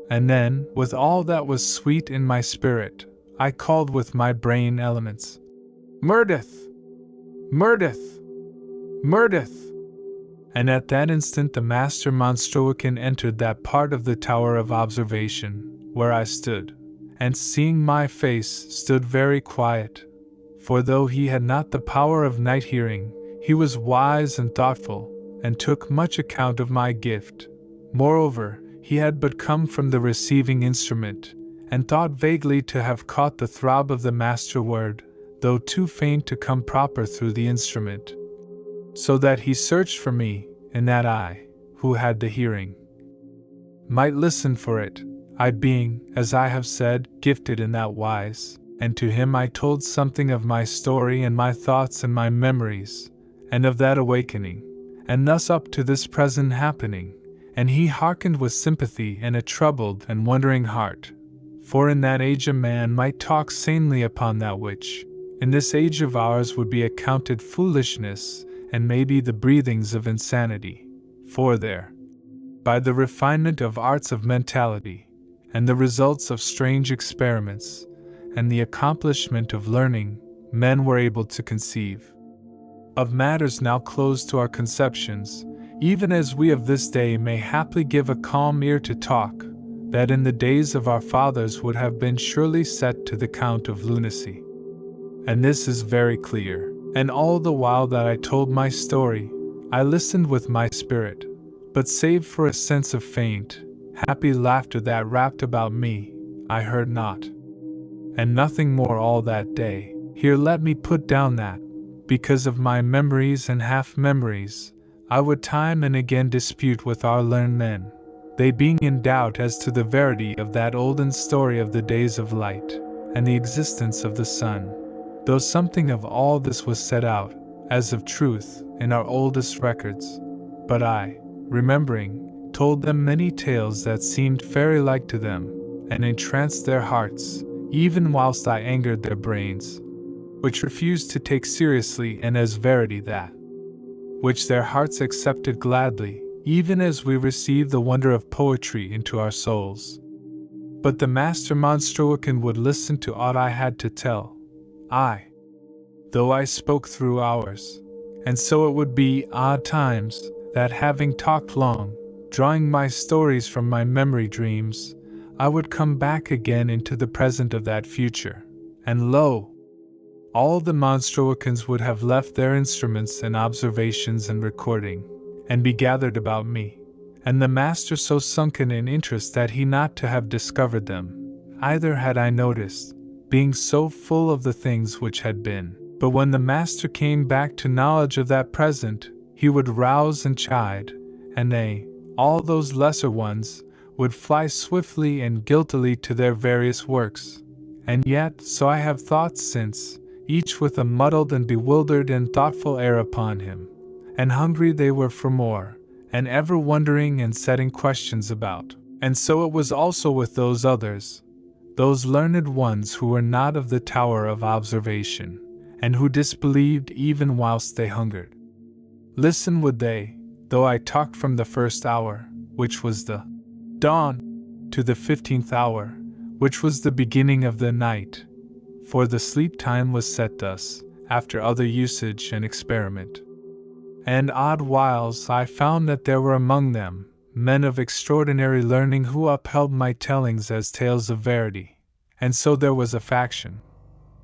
And then, with all that was sweet in my spirit, I called with my brain elements, Meredith! Meredith! Meredith! And at that instant the master Monstrowicken entered that part of the tower of observation, where I stood, and seeing my face, stood very quiet, For though he had not the power of night hearing, he was wise and thoughtful, and took much account of my gift. Moreover, he had but come from the receiving instrument, and thought vaguely to have caught the throb of the master word, though too faint to come proper through the instrument. So that he searched for me, and that I, who had the hearing, might listen for it, I being, as I have said, gifted in that wise, and to him I told something of my story and my thoughts and my memories, and of that awakening, and thus up to this present happening, and he hearkened with sympathy and a troubled and wondering heart. For in that age a man might talk sanely upon that which, in this age of ours, would be accounted foolishness, and maybe the breathings of insanity. For there, by the refinement of arts of mentality, and the results of strange experiments, and the accomplishment of learning, men were able to conceive of matters now closed to our conceptions, even as we of this day may haply give a calm ear to talk, that in the days of our fathers would have been surely set to the count of lunacy. And this is very clear. And all the while that I told my story, I listened with my spirit, but save for a sense of faint, happy laughter that wrapped about me, I heard not. And nothing more all that day. Here let me put down that, because of my memories and half-memories, I would time and again dispute with our learned men, they being in doubt as to the verity of that olden story of the days of light, and the existence of the sun. Though something of all this was set out, as of truth, in our oldest records. But I, remembering, told them many tales that seemed fairy-like to them, and entranced their hearts, even whilst I angered their brains, which refused to take seriously and as verity that which their hearts accepted gladly, even as we receive the wonder of poetry into our souls. But the master Monstroican would listen to aught I had to tell, though I spoke through hours. And so it would be, odd times, that having talked long, drawing my stories from my memory dreams, I would come back again into the present of that future, and lo! All the Monstroicans would have left their instruments and observations and recording, and be gathered about me, and the master so sunken in interest that he not to have discovered them, either had I noticed, being so full of the things which had been. But when the master came back to knowledge of that present, he would rouse and chide, and they, all those lesser ones, would fly swiftly and guiltily to their various works. And yet, so I have thought since, each with a muddled and bewildered and thoughtful air upon him, and hungry they were for more, and ever wondering and setting questions about. And so it was also with those others, those learned ones who were not of the tower of observation, and who disbelieved even whilst they hungered. Listen would they, though I talked from the first hour, which was the dawn, to the 15th hour, which was the beginning of the night, for the sleep time was set thus, after other usage and experiment. And odd whiles I found that there were among them men of extraordinary learning who upheld my tellings as tales of verity, and so there was a faction.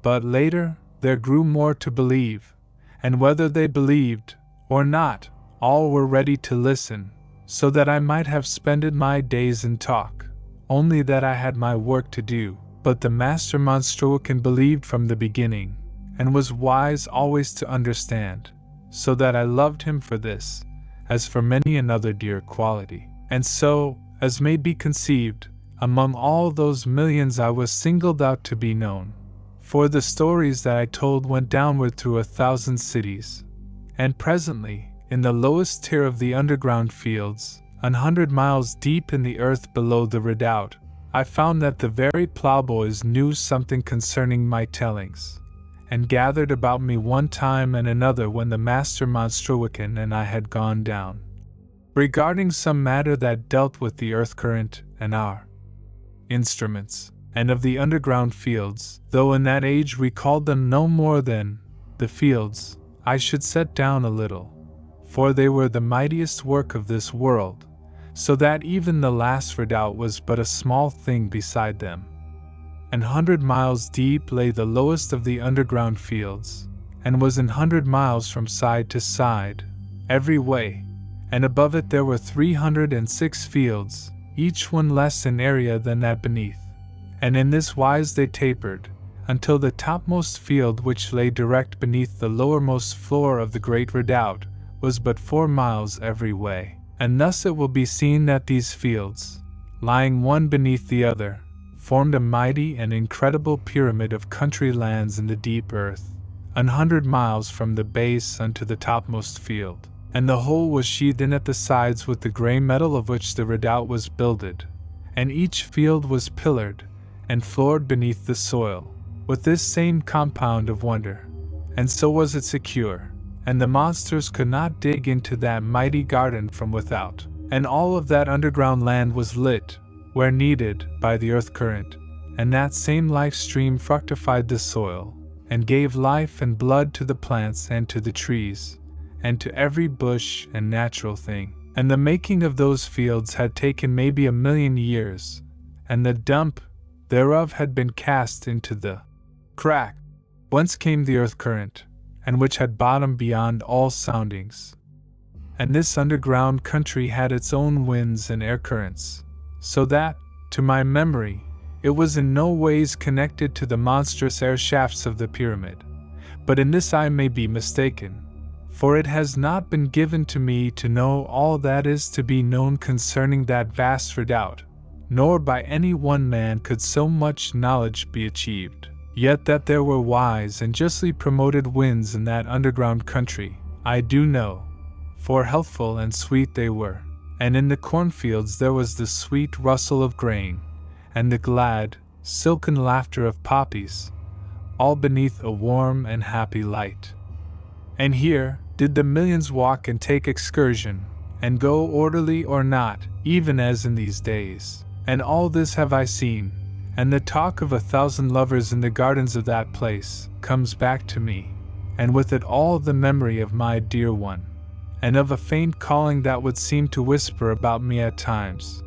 But later, there grew more to believe, and whether they believed or not, all were ready to listen, so that I might have spended my days in talk, only that I had my work to do. But the master Monstroican believed from the beginning, and was wise always to understand, so that I loved him for this, as for many another dear quality. And so, as may be conceived, among all those millions I was singled out to be known. For the stories that I told went downward through 1,000 cities, and presently, in the lowest tier of the underground fields, 100 miles deep in the earth below the redoubt, I found that the very plowboys knew something concerning my tellings, and gathered about me one time and another when the master Monstroican and I had gone down, regarding some matter that dealt with the earth current and our instruments, and of the underground fields, though in that age we called them no more than the fields. I should set down a little, for they were the mightiest work of this world, so that even the Last Redoubt was but a small thing beside them. and 100 miles deep lay the lowest of the underground fields, and was 100 miles from side to side, every way, and above it there were 306 fields, each one less in area than that beneath. And in this wise they tapered, until the topmost field which lay direct beneath the lowermost floor of the great redoubt was but 4 miles every way. And thus it will be seen that these fields, lying one beneath the other, formed a mighty and incredible pyramid of country lands in the deep earth, 100 miles from the base unto the topmost field. And the whole was sheathed in at the sides with the grey metal of which the redoubt was builded, and each field was pillared and floored beneath the soil, with this same compound of wonder. And so was it secure, and the monsters could not dig into that mighty garden from without. And all of that underground land was lit, where needed, by the earth current, and that same life stream fructified the soil, and gave life and blood to the plants and to the trees, and to every bush and natural thing. And the making of those fields had taken maybe 1,000,000 years, and the dump thereof had been cast into the crack, whence came the earth current, and which had bottom beyond all soundings. And this underground country had its own winds and air currents, so that, to my memory, it was in no ways connected to the monstrous air shafts of the pyramid. But in this I may be mistaken, for it has not been given to me to know all that is to be known concerning that vast redoubt, nor by any one man could so much knowledge be achieved. Yet that there were wise and justly promoted winds in that underground country, I do know, for healthful and sweet they were, and in the cornfields there was the sweet rustle of grain, and the glad, silken laughter of poppies, all beneath a warm and happy light. And here did the millions walk and take excursion, and go orderly or not, even as in these days. And all this have I seen, and the talk of 1,000 lovers in the gardens of that place comes back to me, and with it all the memory of my dear one, and of a faint calling that would seem to whisper about me at times,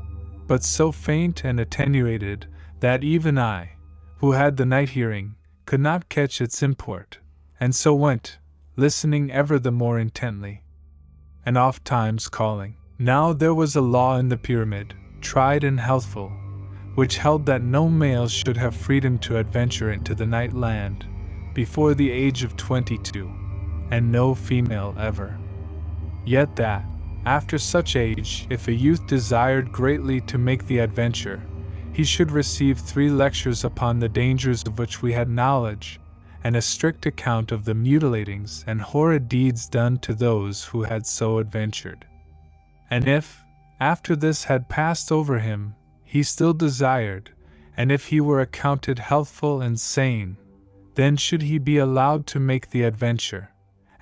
but so faint and attenuated that even I, who had the night hearing, could not catch its import, and so went, listening ever the more intently, and oft times calling. Now there was a law in the pyramid, tried and healthful, which held that no male should have freedom to adventure into the night land before the age of 22, and no female ever. Yet that, after such age, if a youth desired greatly to make the adventure, he should receive 3 lectures upon the dangers of which we had knowledge, and a strict account of the mutilatings and horrid deeds done to those who had so adventured. And if, after this had passed over him, he still desired, and if he were accounted healthful and sane, then should he be allowed to make the adventure,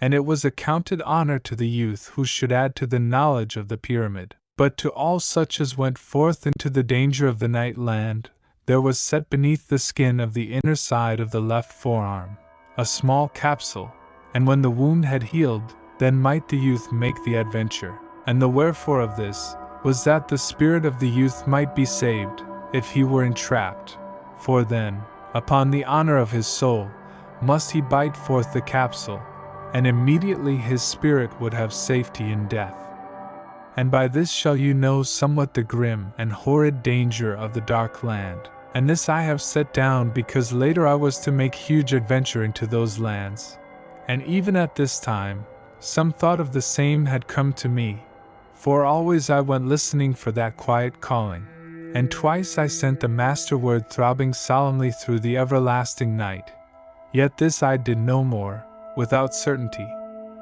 and it was accounted honor to the youth who should add to the knowledge of the pyramid. But to all such as went forth into the danger of the night land, there was set beneath the skin of the inner side of the left forearm a small capsule, and when the wound had healed, then might the youth make the adventure. And the wherefore of this was that the spirit of the youth might be saved, if he were entrapped, for then, upon the honor of his soul, must he bite forth the capsule, and immediately his spirit would have safety in death. And by this shall you know somewhat the grim and horrid danger of the dark land. And this I have set down because later I was to make huge adventure into those lands, and even at this time, some thought of the same had come to me, for always I went listening for that quiet calling, and twice I sent the master word throbbing solemnly through the everlasting night. Yet this I did no more, without certainty,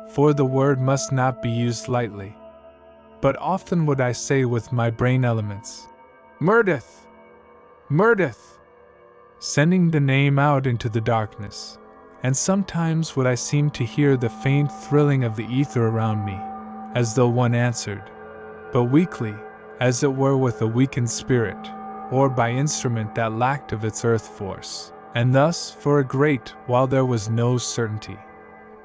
for the word must not be used lightly. But often would I say with my brain elements, "Murdeth! Murdeth!" sending the name out into the darkness, and sometimes would I seem to hear the faint thrilling of the ether around me, as though one answered, but weakly, as it were with a weakened spirit, or by instrument that lacked of its earth force. And thus, for a great while there was no certainty,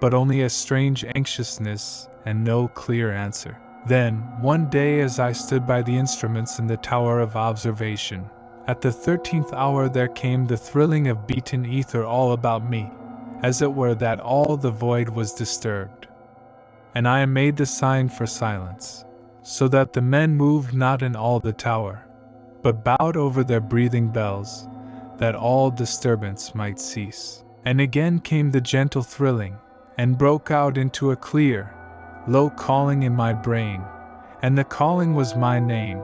but only a strange anxiousness and no clear answer. Then, one day as I stood by the instruments in the tower of observation, At the 13th hour there came the thrilling of beaten ether all about me, as it were that all the void was disturbed. And I made the sign for silence, so that the men moved not in all the tower, but bowed over their breathing bells, that all disturbance might cease. And again came the gentle thrilling, and broke out into a clear, low calling in my brain, and the calling was my name,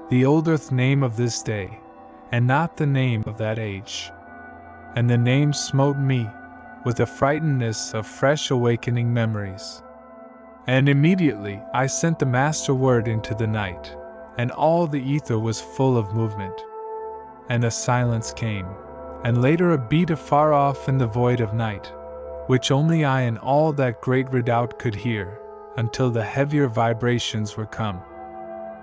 the old earth name of this day, and not the name of that age. And the name smote me, with a frightenedness of fresh awakening memories. And immediately I sent the master word into the night, and all the ether was full of movement. And a silence came, and later a beat afar off in the void of night, which only I in all that great redoubt could hear, until the heavier vibrations were come.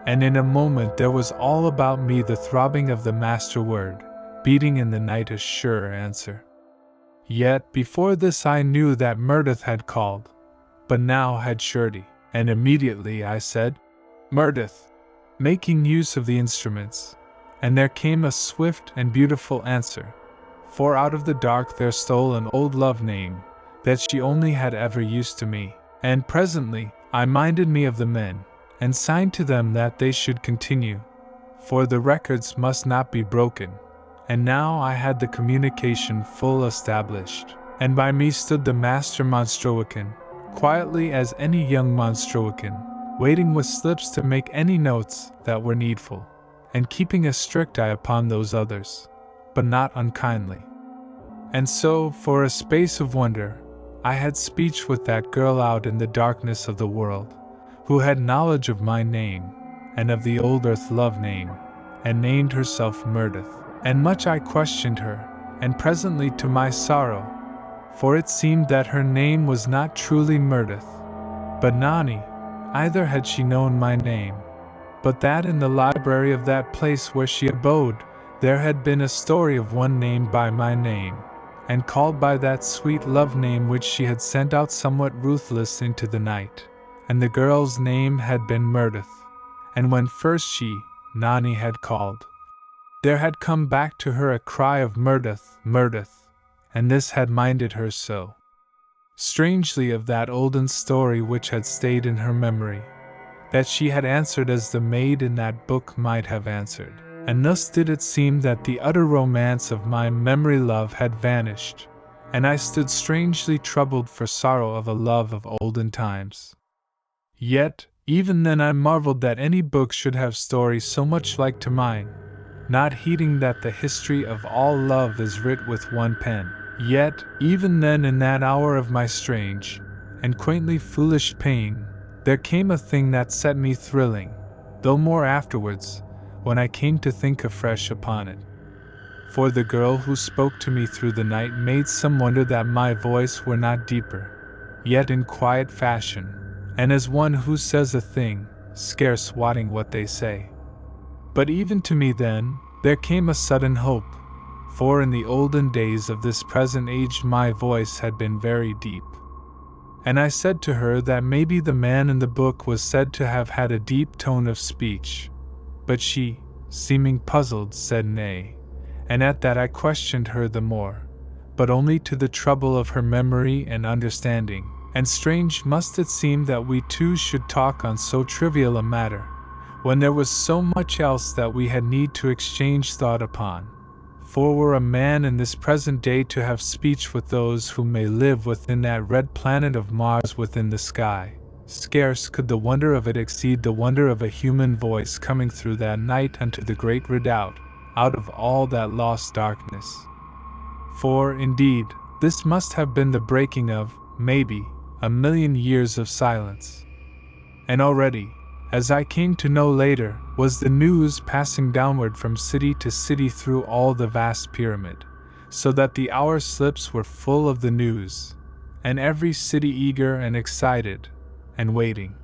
And in a moment there was all about me the throbbing of the master word, beating in the night a sure answer. Yet before this I knew that Meredith had called, but now had surety, and immediately I said, "Meredith," making use of the instruments, and there came a swift and beautiful answer, for out of the dark there stole an old love name, that she only had ever used to me, and presently I minded me of the men, and signed to them that they should continue, for the records must not be broken, and now I had the communication full established, and by me stood the master Monstroican, quietly as any young Monstroican, waiting with slips to make any notes that were needful, and keeping a strict eye upon those others, but not unkindly. And so, for a space of wonder, I had speech with that girl out in the darkness of the world, who had knowledge of my name, and of the old earth love name, and named herself Meredith. And much I questioned her, and presently to my sorrow, for it seemed that her name was not truly Meredith, but Nani, either had she known my name, but that in the library of that place where she abode, there had been a story of one named by my name, and called by that sweet love name which she had sent out somewhat ruthless into the night, and the girl's name had been Meredith, and when first she, Nani, had called, there had come back to her a cry of Meredith, Meredith, and this had minded her so strangely of that olden story which had stayed in her memory, that she had answered as the maid in that book might have answered, and thus did it seem that the utter romance of my memory love had vanished, and I stood strangely troubled for sorrow of a love of olden times. Yet, even then I marveled that any book should have stories so much like to mine, not heeding that the history of all love is writ with one pen. Yet, even then in that hour of my strange, and quaintly foolish pain, there came a thing that set me thrilling, though more afterwards, when I came to think afresh upon it. For the girl who spoke to me through the night made some wonder that my voice were not deeper, yet in quiet fashion, and as one who says a thing, scarce wotting what they say. But even to me then, there came a sudden hope, for in the olden days of this present age my voice had been very deep. And I said to her that maybe the man in the book was said to have had a deep tone of speech, but she, seeming puzzled, said nay, and at that I questioned her the more, but only to the trouble of her memory and understanding, and strange must it seem that we two should talk on so trivial a matter, when there was so much else that we had need to exchange thought upon. For were a man in this present day to have speech with those who may live within that red planet of Mars within the sky, scarce could the wonder of it exceed the wonder of a human voice coming through that night unto the great redoubt, out of all that lost darkness. For, indeed, this must have been the breaking of, maybe, 1,000,000 years of silence. And already, as I came to know later, was the news passing downward from city to city through all the vast pyramid, so that the hour slips were full of the news, and every city eager and excited, and waiting.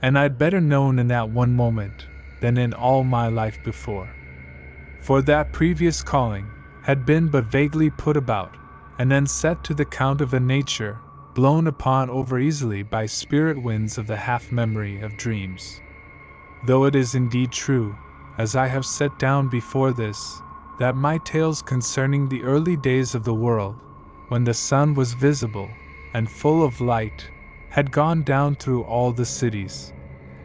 And I'd better known in that one moment than in all my life before. For that previous calling had been but vaguely put about, and then set to the count of a nature blown upon over easily by spirit winds of the half-memory of dreams. Though it is indeed true, as I have set down before this, that my tales concerning the early days of the world, when the sun was visible and full of light, had gone down through all the cities,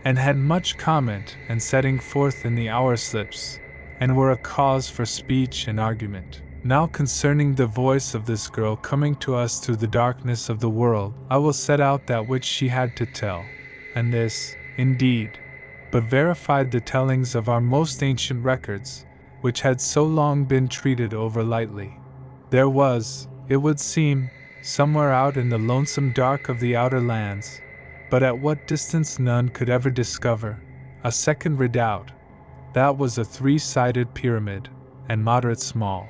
and had much comment and setting forth in the hour slips, and were a cause for speech and argument. Now concerning the voice of this girl coming to us through the darkness of the world, I will set out that which she had to tell, and this, indeed, but verified the tellings of our most ancient records, which had so long been treated over lightly. There was, it would seem, somewhere out in the lonesome dark of the outer lands, but at what distance none could ever discover, a second redoubt. That was a 3-sided pyramid, and moderate small,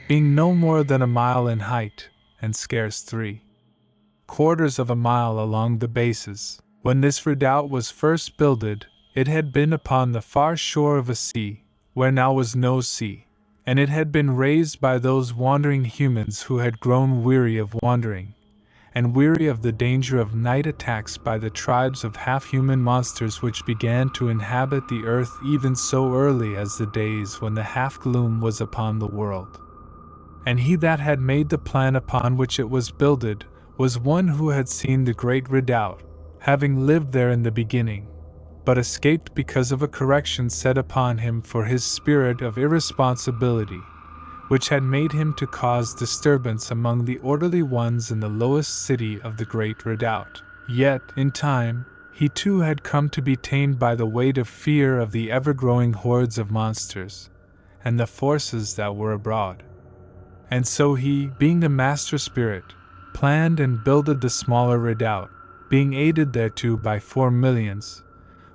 being no more than a mile in height, and scarce 3/4 of a mile along the bases. When this redoubt was first builded, it had been upon the far shore of a sea, where now was no sea, and it had been raised by those wandering humans who had grown weary of wandering, and weary of the danger of night attacks by the tribes of half-human monsters which began to inhabit the earth even so early as the days when the half-gloom was upon the world. And he that had made the plan upon which it was builded was one who had seen the great redoubt, having lived there in the beginning, but escaped because of a correction set upon him for his spirit of irresponsibility, which had made him to cause disturbance among the orderly ones in the lowest city of the great redoubt. Yet, in time, he too had come to be tamed by the weight of fear of the ever-growing hordes of monsters, and the forces that were abroad. And so he, being the master spirit, planned and builded the smaller redoubt, being aided thereto by 4 millions,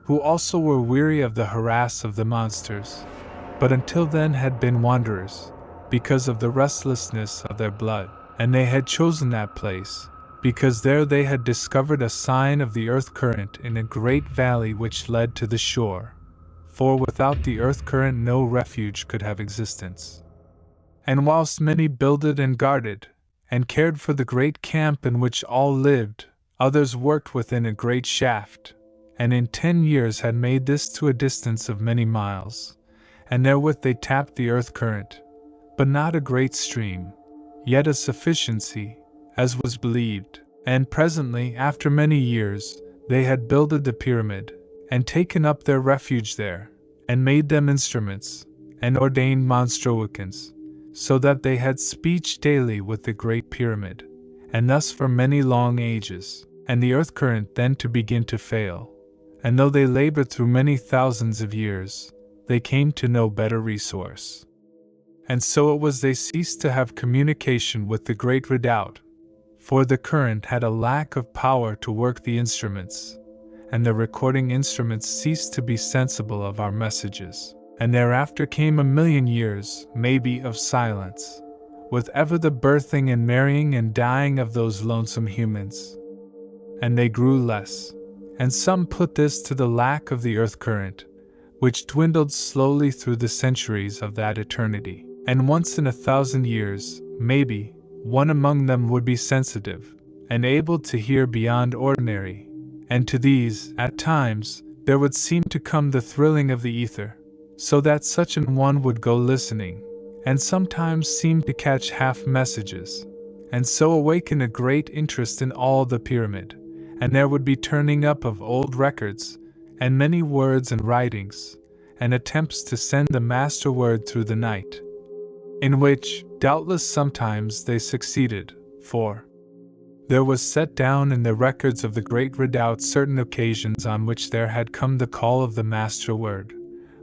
who also were weary of the harass of the monsters, but until then had been wanderers, because of the restlessness of their blood, and they had chosen that place, because there they had discovered a sign of the earth current in a great valley which led to the shore, for without the earth current no refuge could have existence. And whilst many builded and guarded, and cared for the great camp in which all lived, others worked within a great shaft, and in 10 years had made this to a distance of many miles, and therewith they tapped the earth current, but not a great stream, yet a sufficiency, as was believed. And presently, after many years, they had builded the pyramid, and taken up their refuge there, and made them instruments, and ordained monstrowicans, so that they had speech daily with the great pyramid, and thus for many long ages, and the earth current then to begin to fail, and though they labored through many thousands of years, they came to no better resource. And so it was they ceased to have communication with the great redoubt, for the current had a lack of power to work the instruments, and the recording instruments ceased to be sensible of our messages. And thereafter came 1,000,000 years, maybe, of silence, with ever the birthing and marrying and dying of those lonesome humans. And they grew less, and some put this to the lack of the earth current, which dwindled slowly through the centuries of that eternity. And once in 1,000 years, maybe, one among them would be sensitive, and able to hear beyond ordinary, and to these, at times, there would seem to come the thrilling of the ether, so that such an one would go listening, and sometimes seem to catch half messages, and so awaken a great interest in all the pyramid, and there would be turning up of old records, and many words and writings, and attempts to send the master word through the night, in which, doubtless sometimes they succeeded, for there was set down in the records of the great redoubt certain occasions on which there had come the call of the master word,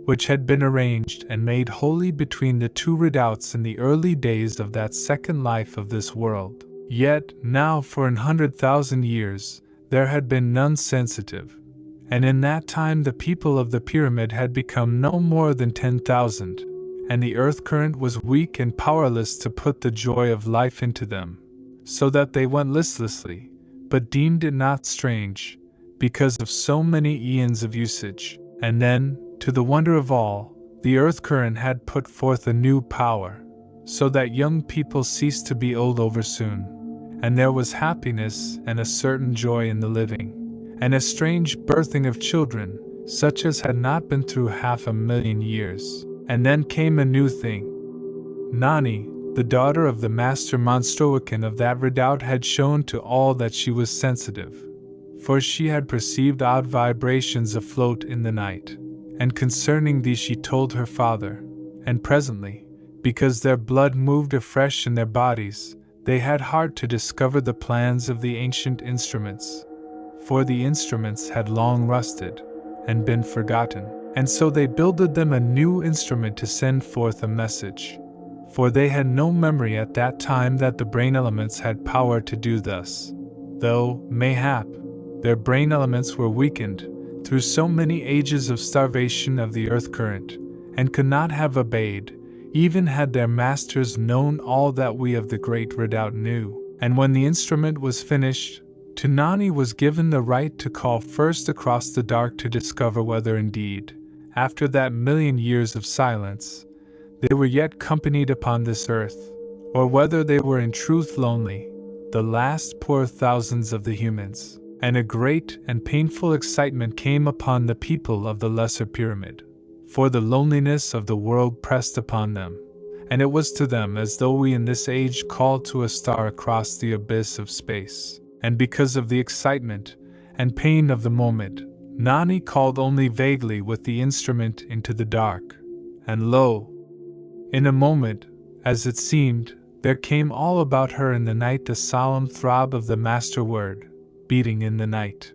which had been arranged and made holy between the 2 redoubts in the early days of that second life of this world. Yet, now for 100,000 years, there had been none sensitive, and in that time the people of the pyramid had become no more than 10,000, and the earth current was weak and powerless to put the joy of life into them, so that they went listlessly, but deemed it not strange, because of so many eons of usage. And then, to the wonder of all, the earth current had put forth a new power, so that young people ceased to be old oversoon, and there was happiness and a certain joy in the living, and a strange birthing of children, such as had not been through 500,000 years. And then came a new thing. Nani, the daughter of the master Monstroican of that redoubt, had shown to all that she was sensitive, for she had perceived odd vibrations afloat in the night, and concerning these she told her father, and presently, because their blood moved afresh in their bodies, they had heart to discover the plans of the ancient instruments, for the instruments had long rusted, and been forgotten, and so they builded them a new instrument to send forth a message. For they had no memory at that time that the brain elements had power to do thus, though, mayhap, their brain elements were weakened through so many ages of starvation of the earth current, and could not have obeyed, even had their masters known all that we of the great redoubt knew. And when the instrument was finished, to Nani was given the right to call first across the dark to discover whether indeed, after that 1,000,000 years of silence, they were yet companied upon this earth, or whether they were in truth lonely, the last poor thousands of the humans. And a great and painful excitement came upon the people of the Lesser Pyramid, for the loneliness of the world pressed upon them, and it was to them as though we in this age called to a star across the abyss of space. And because of the excitement and pain of the moment, Nani called only vaguely with the instrument into the dark, and lo! In a moment, as it seemed, there came all about her in the night the solemn throb of the master word, beating in the night.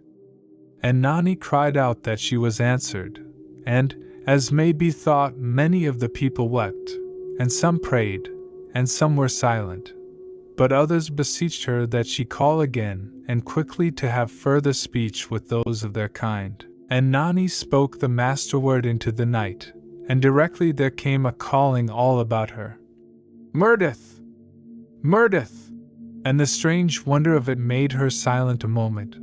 And Nani cried out that she was answered, and, as may be thought, many of the people wept, and some prayed, and some were silent. But others beseeched her that she call again, and quickly to have further speech with those of their kind. And Nani spoke the master word into the night, and directly there came a calling all about her. Murdith! Murdith! And the strange wonder of it made her silent a moment.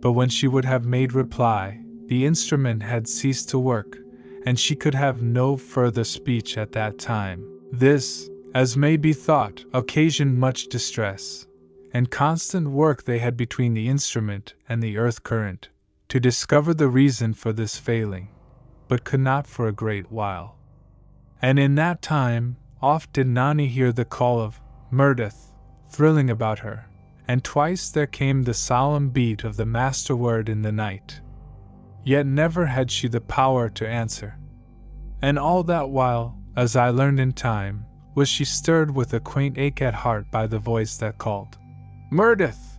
But when she would have made reply, the instrument had ceased to work, and she could have no further speech at that time. This, as may be thought, occasioned much distress, and constant work they had between the instrument and the earth current, to discover the reason for this failing, but could not for a great while. And in that time, oft did Nani hear the call of Murdith thrilling about her, and twice there came the solemn beat of the master word in the night. Yet never had she the power to answer. And all that while, as I learned in time, was she stirred with a quaint ache at heart by the voice that called Murdith,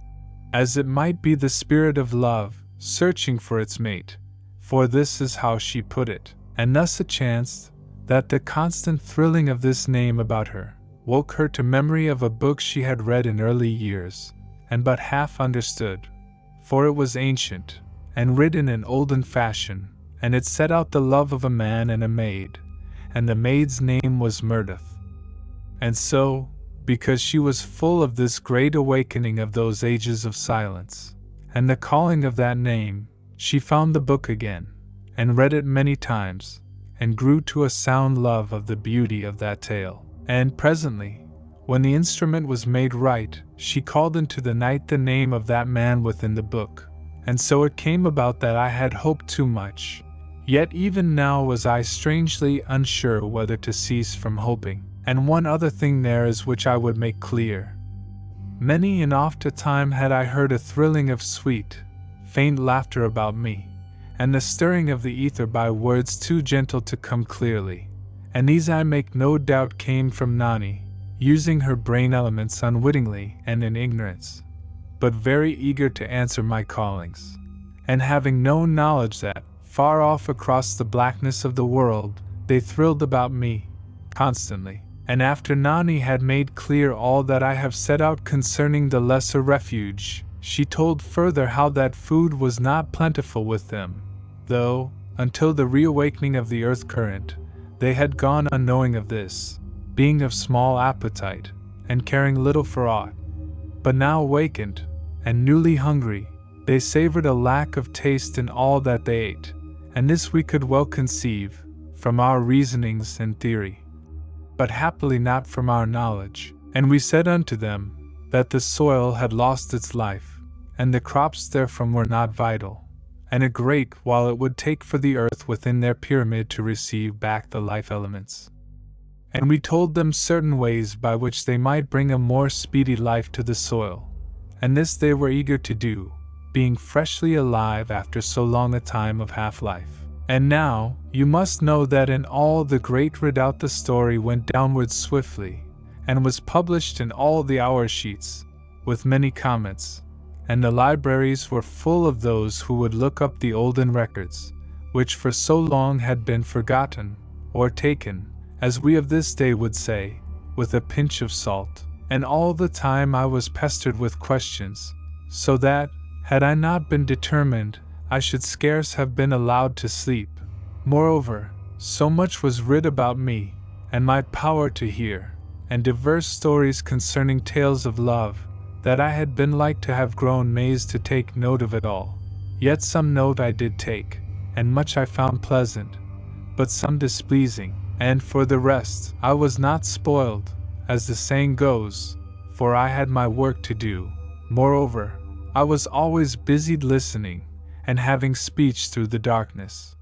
as it might be the spirit of love searching for its mate, for this is how she put it. And thus it chanced that the constant thrilling of this name about her woke her to memory of a book she had read in early years, and but half understood, for it was ancient, and written in olden fashion, and it set out the love of a man and a maid, and the maid's name was Murdith. And so, because she was full of this great awakening of those ages of silence, and the calling of that name, she found the book again, and read it many times, and grew to a sound love of the beauty of that tale. And presently, when the instrument was made right, she called into the night the name of that man within the book. And so it came about that I had hoped too much, yet even now was I strangely unsure whether to cease from hoping. And one other thing there is which I would make clear. Many and oft a time had I heard a thrilling of sweet, faint laughter about me, and the stirring of the ether by words too gentle to come clearly. And these I make no doubt came from Nani, using her brain elements unwittingly and in ignorance, but very eager to answer my callings, and having no knowledge that, far off across the blackness of the world, they thrilled about me, constantly. And after Nani had made clear all that I have set out concerning the lesser refuge, she told further how that food was not plentiful with them, though, until the reawakening of the earth current, they had gone unknowing of this, being of small appetite, and caring little for aught. But now awakened, and newly hungry, they savored a lack of taste in all that they ate, and this we could well conceive, from our reasonings and theory, but happily not from our knowledge. And we said unto them, that the soil had lost its life, and the crops therefrom were not vital, and a great while it would take for the earth within their pyramid to receive back the life elements. And we told them certain ways by which they might bring a more speedy life to the soil, and this they were eager to do, being freshly alive after so long a time of half-life. And now, you must know that in all the Great Redoubt the story went downward swiftly, and was published in all the hour sheets, with many comments, and the libraries were full of those who would look up the olden records, which for so long had been forgotten, or taken, as we of this day would say, with a pinch of salt. And all the time I was pestered with questions, so that, had I not been determined, I should scarce have been allowed to sleep. Moreover, so much was writ about me, and my power to hear, and diverse stories concerning tales of love, that I had been like to have grown mazed to take note of it all. Yet some note I did take, and much I found pleasant, but some displeasing, and for the rest, I was not spoiled, as the saying goes, for I had my work to do. Moreover, I was always busied listening, and having speech through the darkness.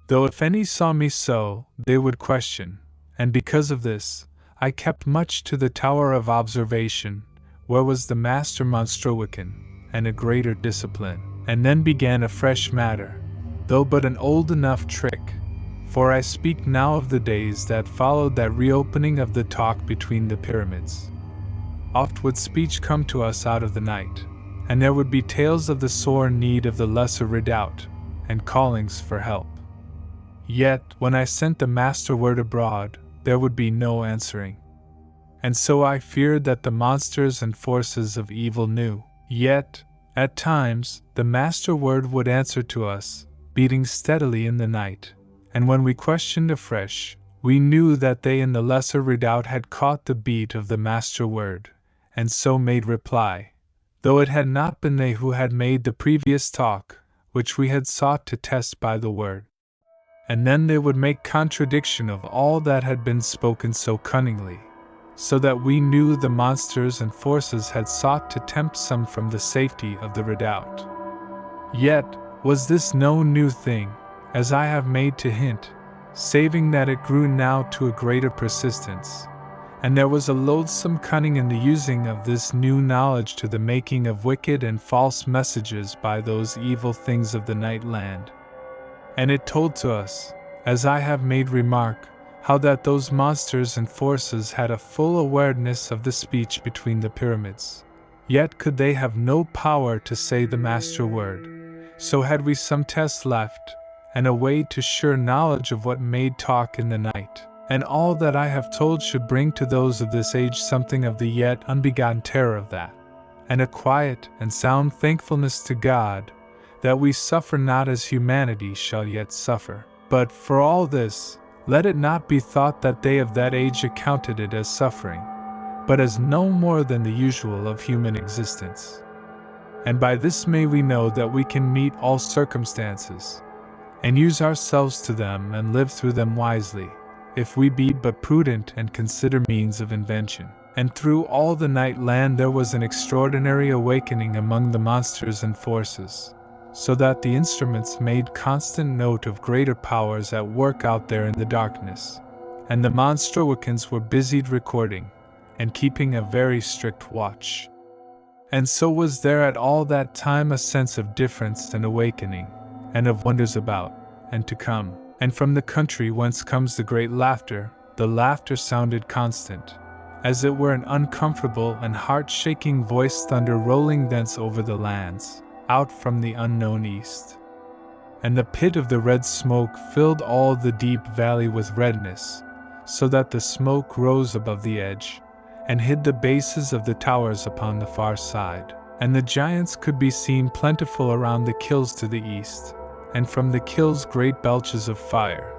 Though if any saw me so, they would question, and because of this, I kept much to the tower of observation, where was the master Monstrowican, and a greater discipline, and then began a fresh matter, though but an old enough trick, for I speak now of the days that followed that reopening of the talk between the pyramids. Oft would speech come to us out of the night, and there would be tales of the sore need of the lesser redoubt, and callings for help. Yet, when I sent the master word abroad, there would be no answering. And so I feared that the monsters and forces of evil knew. Yet, at times, the master word would answer to us, beating steadily in the night, and when we questioned afresh, we knew that they in the lesser redoubt had caught the beat of the master word, and so made reply, though it had not been they who had made the previous talk, which we had sought to test by the word. And then they would make contradiction of all that had been spoken so cunningly, so that we knew the monsters and forces had sought to tempt some from the safety of the redoubt. Yet, was this no new thing, as I have made to hint, saving that it grew now to a greater persistence, and there was a loathsome cunning in the using of this new knowledge to the making of wicked and false messages by those evil things of the night land. And it told to us, as I have made remark, how that those monsters and forces had a full awareness of the speech between the pyramids. Yet could they have no power to say the master word. So had we some test left, and a way to sure knowledge of what made talk in the night. And all that I have told should bring to those of this age something of the yet unbegotten terror of that, and a quiet and sound thankfulness to God, that we suffer not as humanity shall yet suffer. But for all this, let it not be thought that they of that age accounted it as suffering, but as no more than the usual of human existence. And by this may we know that we can meet all circumstances, and use ourselves to them and live through them wisely, if we be but prudent and consider means of invention. And through all the night land there was an extraordinary awakening among the monsters and forces, so that the instruments made constant note of greater powers at work out there in the darkness, and the Monstrowicans were busied recording, and keeping a very strict watch. And so was there at all that time a sense of difference and awakening, and of wonders about, and to come. And from the country whence comes the great laughter, the laughter sounded constant, as it were an uncomfortable and heart-shaking voice thunder rolling thence over the lands, out from the unknown east. And the pit of the red smoke filled all the deep valley with redness, so that the smoke rose above the edge, and hid the bases of the towers upon the far side. And the giants could be seen plentiful around the kills to the east, and from the kills great belches of fire,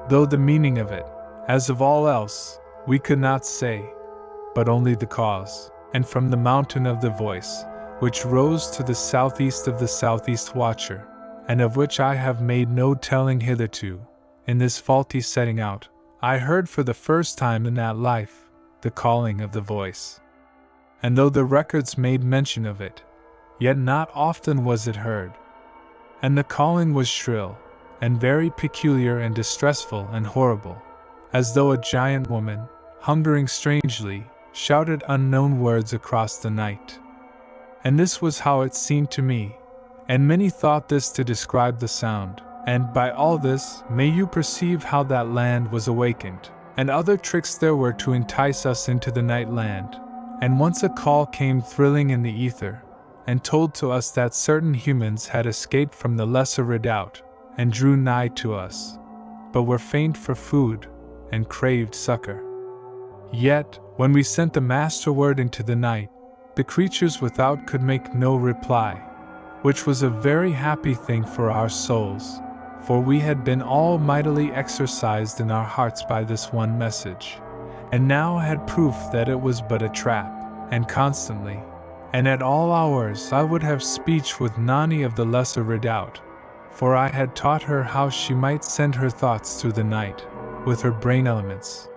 though the meaning of it, as of all else, we could not say, but only the cause. And from the mountain of the voice, which rose to the southeast of the southeast watcher, and of which I have made no telling hitherto, in this faulty setting out, I heard for the first time in that life, the calling of the voice. And though the records made mention of it, yet not often was it heard. and the calling was shrill, and very peculiar and distressful and horrible, as though a giant woman, hungering strangely, shouted unknown words across the night. And this was how it seemed to me, and many thought this to describe the sound, and by all this may you perceive how that land was awakened, and other tricks there were to entice us into the night land. And once a call came thrilling in the ether, and told to us that certain humans had escaped from the Lesser Redoubt, and drew nigh to us, but were faint for food, and craved succor. Yet, when we sent the master word into the night, the creatures without could make no reply, which was a very happy thing for our souls, for we had been all mightily exercised in our hearts by this one message, and now had proof that it was but a trap, and constantly, and at all hours I would have speech with Nani of the Lesser Redoubt, for I had taught her how she might send her thoughts through the night, with her brain elements,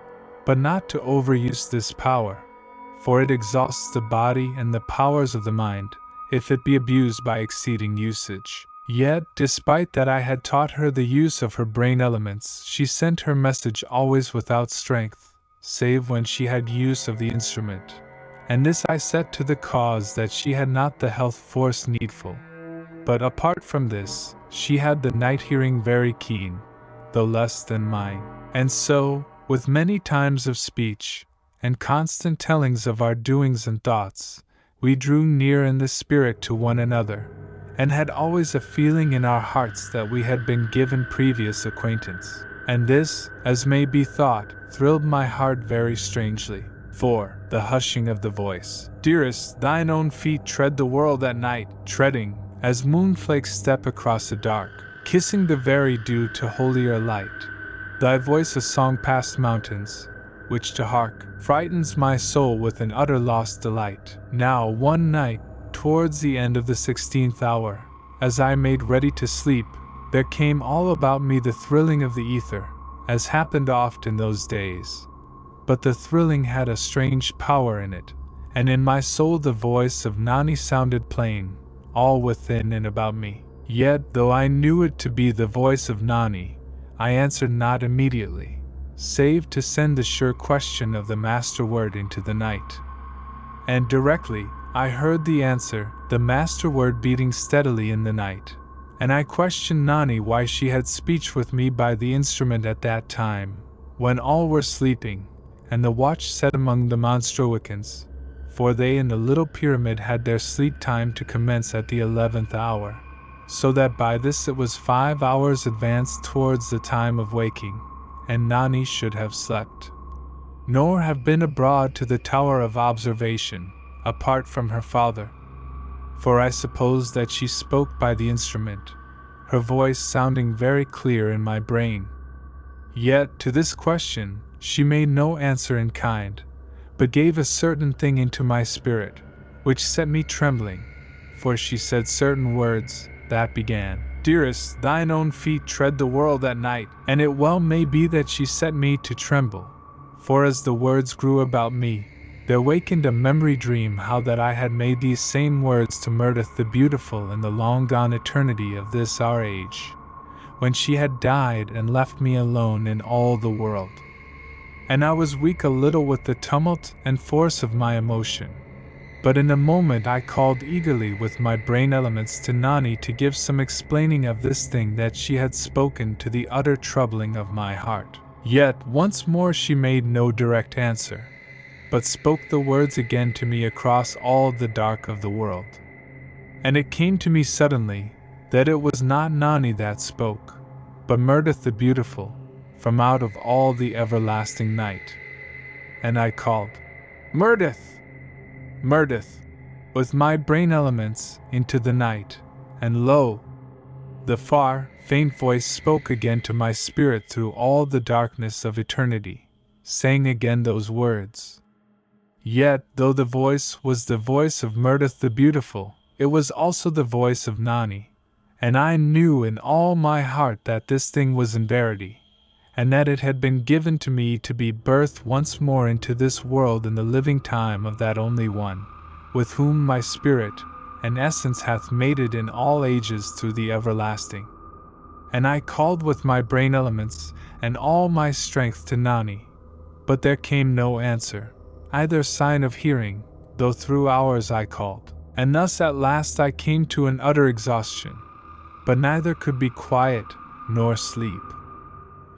but not to overuse this power, for it exhausts the body and the powers of the mind, if it be abused by exceeding usage. Yet, despite that I had taught her the use of her brain elements, she sent her message always without strength, save when she had use of the instrument. And this I set to the cause that she had not the health force needful. But apart from this, she had the night hearing very keen, though less than mine. And so, with many times of speech, and constant tellings of our doings and thoughts, we drew near in the spirit to one another, and had always a feeling in our hearts that we had been given previous acquaintance. And this, as may be thought, thrilled my heart very strangely. For, the hushing of the voice, "Dearest, thine own feet tread the world at night, treading, as moonflakes step across the dark, kissing the very dew to holier light. Thy voice a song past mountains, which to hark, frightens my soul with an utter lost delight." Now one night, towards the end of the 16th hour, as I made ready to sleep, there came all about me the thrilling of the ether, as happened oft in those days. But the thrilling had a strange power in it, and in my soul the voice of Nani sounded plain, all within and about me. Yet, though I knew it to be the voice of Nani, I answered not immediately, save to send the sure question of the master word into the night. And directly I heard the answer, the master word beating steadily in the night, and I questioned Nani why she had speech with me by the instrument at that time, when all were sleeping, and the watch set among the Monstroicans, for they in the little pyramid had their sleep time to commence at the 11th hour, so that by this it was 5 hours advanced towards the time of waking, and Nani should have slept, nor have been abroad to the tower of observation, apart from her father. For I suppose that she spoke by the instrument, her voice sounding very clear in my brain. Yet to this question she made no answer in kind, but gave a certain thing into my spirit, which set me trembling, for she said certain words, that began, "Dearest, thine own feet tread the world at night," and it well may be that she set me to tremble, for as the words grew about me, there wakened a memory dream how that I had made these same words to Meredith the Beautiful in the long-gone eternity of this our age, when she had died and left me alone in all the world. And I was weak a little with the tumult and force of my emotion, but in a moment I called eagerly with my brain elements to Nani to give some explaining of this thing that she had spoken, to the utter troubling of my heart. Yet once more she made no direct answer, but spoke the words again to me across all the dark of the world. And it came to me suddenly that it was not Nani that spoke, but Meredith the Beautiful, from out of all the everlasting night. And I called, "Meredith! Meredith!" with my brain elements into the night, and lo! The far, faint voice spoke again to my spirit through all the darkness of eternity, saying again those words. Yet, though the voice was the voice of Meredith the Beautiful, it was also the voice of Nani, and I knew in all my heart that this thing was in verity, and that it had been given to me to be birthed once more into this world in the living time of that only one, with whom my spirit, and essence hath mated in all ages through the everlasting. And I called with my brain elements and all my strength to Nani, but there came no answer, either sign of hearing, though through hours I called. And thus at last I came to an utter exhaustion, but neither could be quiet nor sleep.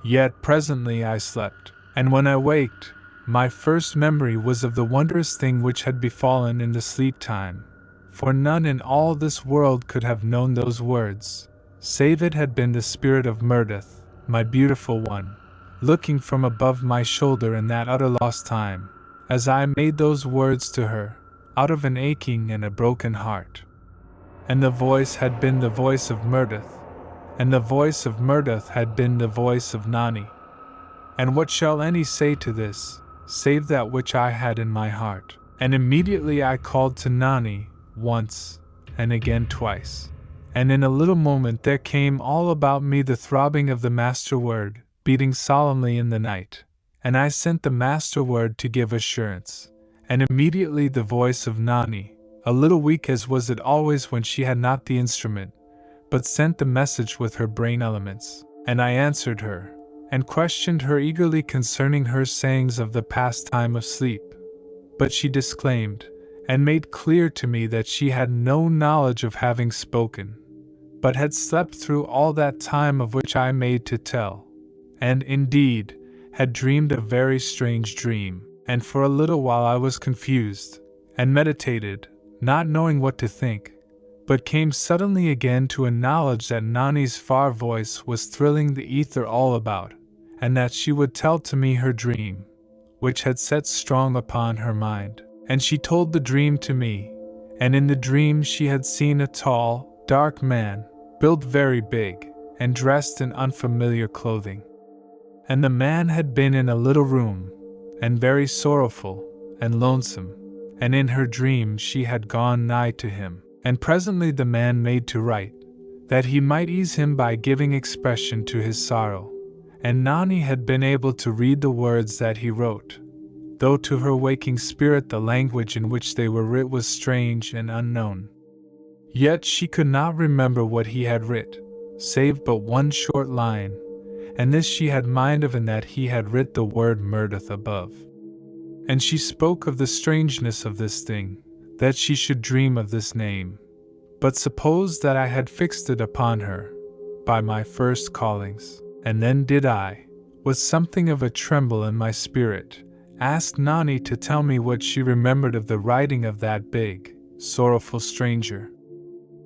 Yet presently I slept, and when I waked, my first memory was of the wondrous thing which had befallen in the sleep time, for none in all this world could have known those words, save it had been the spirit of Murdeth, my beautiful one, looking from above my shoulder in that utter lost time, as I made those words to her, out of an aching and a broken heart. And the voice had been the voice of Murdeth, and the voice of Murdeth had been the voice of Nani. And what shall any say to this, save that which I had in my heart? And immediately I called to Nani, once, and again twice. And in a little moment there came all about me the throbbing of the master word, beating solemnly in the night. And I sent the master word to give assurance. And immediately the voice of Nani, a little weak as was it always when she had not the instrument, but sent the message with her brain elements. And I answered her, and questioned her eagerly concerning her sayings of the past time of sleep. But she disclaimed, and made clear to me that she had no knowledge of having spoken, but had slept through all that time of which I made to tell, and indeed had dreamed a very strange dream. And for a little while I was confused, and meditated, not knowing what to think, but came suddenly again to a knowledge that Nani's far voice was thrilling the ether all about, and that she would tell to me her dream, which had set strong upon her mind. And she told the dream to me, and in the dream she had seen a tall, dark man, built very big, and dressed in unfamiliar clothing. And the man had been in a little room, and very sorrowful, and lonesome, and in her dream she had gone nigh to him. And presently the man made to write, that he might ease him by giving expression to his sorrow, and Nani had been able to read the words that he wrote, though to her waking spirit the language in which they were writ was strange and unknown. Yet she could not remember what he had writ, save but one short line, and this she had mind of, in that he had writ the word Murdeth above. And she spoke of the strangeness of this thing, that she should dream of this name, but supposed that I had fixed it upon her, by my first callings. And then did I, with something of a tremble in my spirit, ask Nani to tell me what she remembered of the writing of that big, sorrowful stranger.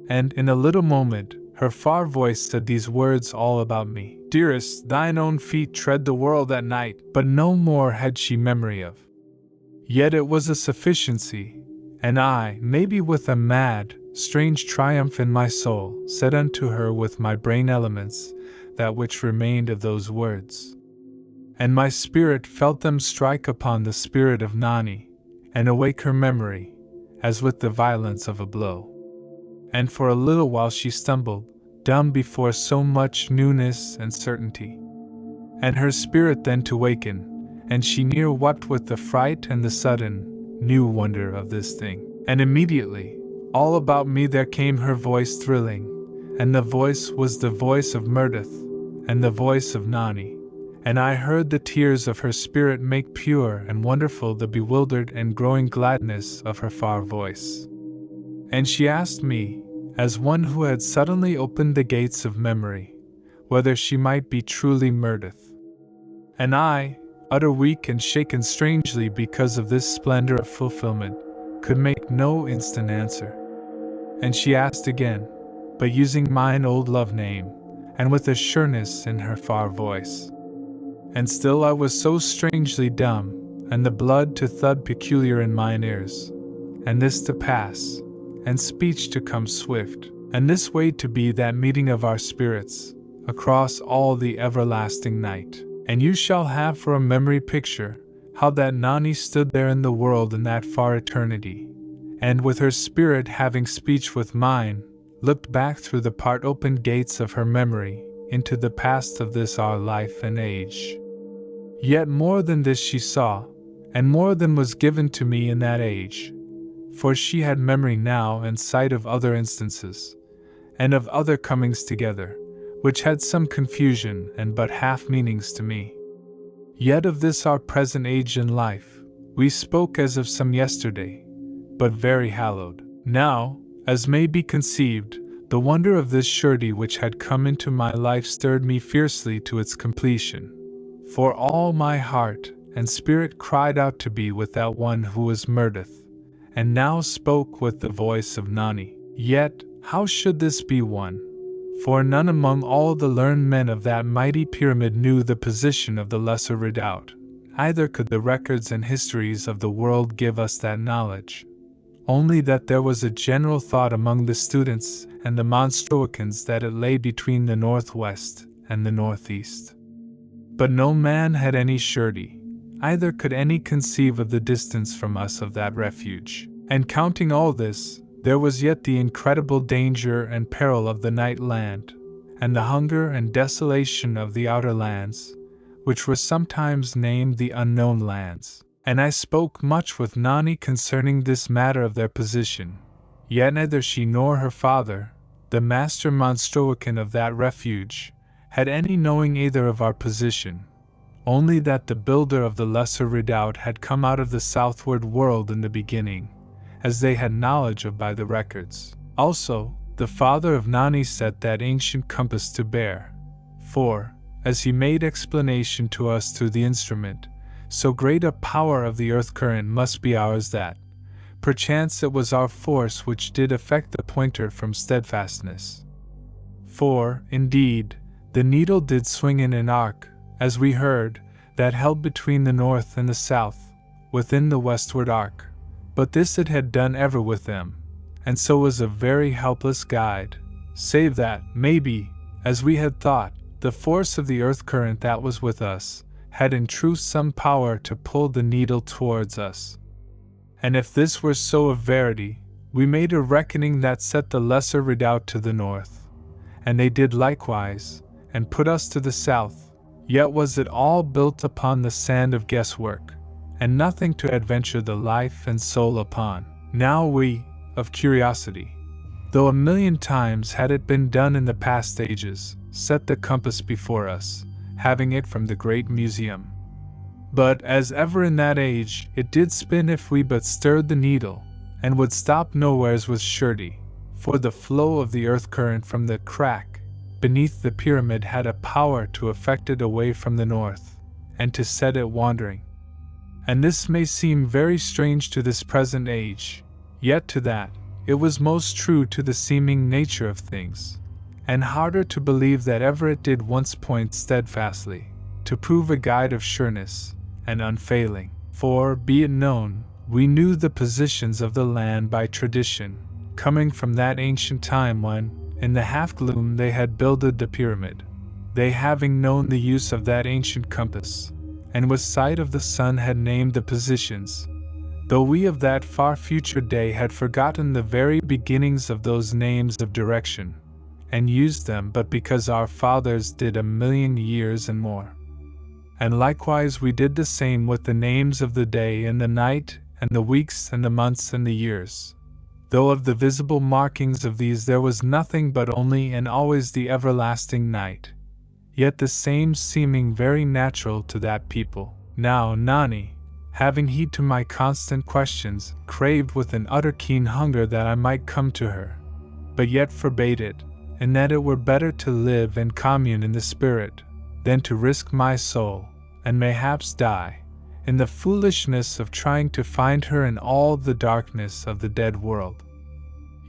And in a little moment, her far voice said these words all about me: "Dearest, thine own feet tread the world at night," but no more had she memory of. Yet it was a sufficiency, and I, maybe with a mad, strange triumph in my soul, said unto her with my brain elements that which remained of those words. And my spirit felt them strike upon the spirit of Nani, and awake her memory, as with the violence of a blow. And for a little while she stumbled, dumb before so much newness and certainty. And her spirit then to waken, and she near wept with the fright and the sudden, new wonder of this thing. And immediately, all about me there came her voice thrilling, and the voice was the voice of Murdeth, and the voice of Nani, and I heard the tears of her spirit make pure and wonderful the bewildered and growing gladness of her far voice. And she asked me, as one who had suddenly opened the gates of memory, whether she might be truly Murdeth. And I, utter weak and shaken strangely because of this splendor of fulfillment, could make no instant answer. And she asked again, but using mine old love name, and with a sureness in her far voice. And still I was so strangely dumb, and the blood to thud peculiar in mine ears, and this to pass, and speech to come swift, and this way to be that meeting of our spirits, across all the everlasting night. And you shall have for a memory picture, how that Nani stood there in the world in that far eternity, and with her spirit having speech with mine, looked back through the part-opened gates of her memory, into the past of this our life and age. Yet more than this she saw, and more than was given to me in that age, for she had memory now and sight of other instances, and of other comings together, which had some confusion and but half meanings to me. Yet of this our present age in life, we spoke as of some yesterday, but very hallowed. Now, as may be conceived, the wonder of this surety which had come into my life stirred me fiercely to its completion. For all my heart and spirit cried out to be with that one who was Murdith, and now spoke with the voice of Nani. Yet, how should this be one? For none among all the learned men of that mighty pyramid knew the position of the Lesser Redoubt, either could the records and histories of the world give us that knowledge. Only that there was a general thought among the students and the Monstroicans that it lay between the northwest and the northeast. But no man had any surety, either could any conceive of the distance from us of that refuge. And counting all this, there was yet the incredible danger and peril of the night land, and the hunger and desolation of the outer lands, which were sometimes named the unknown lands. And I spoke much with Nani concerning this matter of their position, yet neither she nor her father, the master Monstroican of that refuge, had any knowing either of our position, only that the builder of the Lesser Redoubt had come out of the southward world in the beginning, as they had knowledge of by the records. Also, the father of Nani set that ancient compass to bear, for, as he made explanation to us through the instrument, so great a power of the earth current must be ours that, perchance it was our force which did affect the pointer from steadfastness. For, indeed, the needle did swing in an arc, as we heard, that held between the north and the south, within the westward arc, but this it had done ever with them, and so was a very helpless guide, save that, maybe, as we had thought, the force of the earth current that was with us, had in truth some power to pull the needle towards us. And if this were so of verity, we made a reckoning that set the Lesser Redoubt to the north, and they did likewise, and put us to the south, yet was it all built upon the sand of guesswork, and nothing to adventure the life and soul upon. Now we, of curiosity, though 1,000,000 times had it been done in the past ages, set the compass before us, having it from the great museum. But, as ever in that age, it did spin if we but stirred the needle, and would stop nowheres with surety, for the flow of the earth current from the crack beneath the pyramid had a power to affect it away from the north, and to set it wandering. And this may seem very strange to this present age, yet to that, it was most true to the seeming nature of things, and harder to believe that ever it did once point steadfastly, to prove a guide of sureness, and unfailing. For, be it known, we knew the positions of the land by tradition, coming from that ancient time when, in the half-gloom they had builded the pyramid, they having known the use of that ancient compass, and with sight of the sun had named the positions, though we of that far future day had forgotten the very beginnings of those names of direction, and used them but because our fathers did 1,000,000 years and more. And likewise we did the same with the names of the day and the night, and the weeks and the months and the years, though of the visible markings of these there was nothing but only and always the everlasting night, yet the same seeming very natural to that people. Now Nani, having heed to my constant questions, craved with an utter keen hunger that I might come to her, but yet forbade it, and that it were better to live and commune in the spirit, than to risk my soul, and mayhaps die, in the foolishness of trying to find her in all the darkness of the dead world.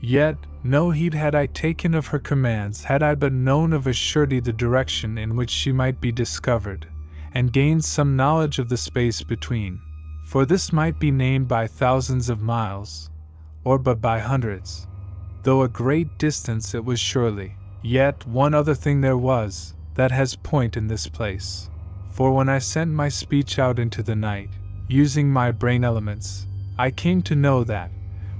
Yet, no heed had I taken of her commands had I but known of a surety the direction in which she might be discovered, and gained some knowledge of the space between, for this might be named by thousands of miles, or but by hundreds, though a great distance it was surely. Yet one other thing there was, that has point in this place. For when I sent my speech out into the night, using my brain elements, I came to know that,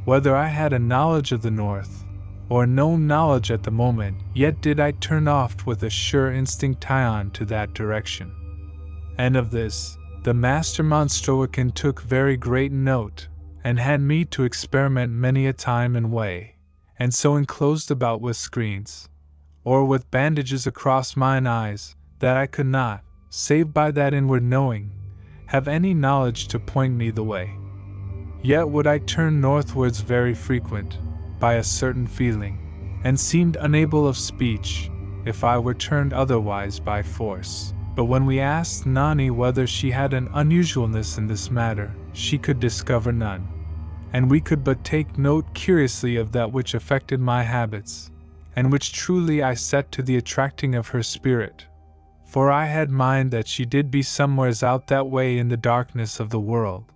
whether I had a knowledge of the north, or no knowledge at the moment, yet did I turn oft with a sure instinct on to that direction. And of this, the master Monstroican took very great note, and had me to experiment many a time and way, and so enclosed about with screens, or with bandages across mine eyes, that I could not, save by that inward knowing, have any knowledge to point me the way. Yet would I turn northwards very frequent, by a certain feeling, and seemed unable of speech, if I were turned otherwise by force. But when we asked Nani whether she had an unusualness in this matter, she could discover none, and we could but take note curiously of that which affected my habits, and which truly I set to the attracting of her spirit. For I had mind that she did be somewheres out that way in the darkness of the world,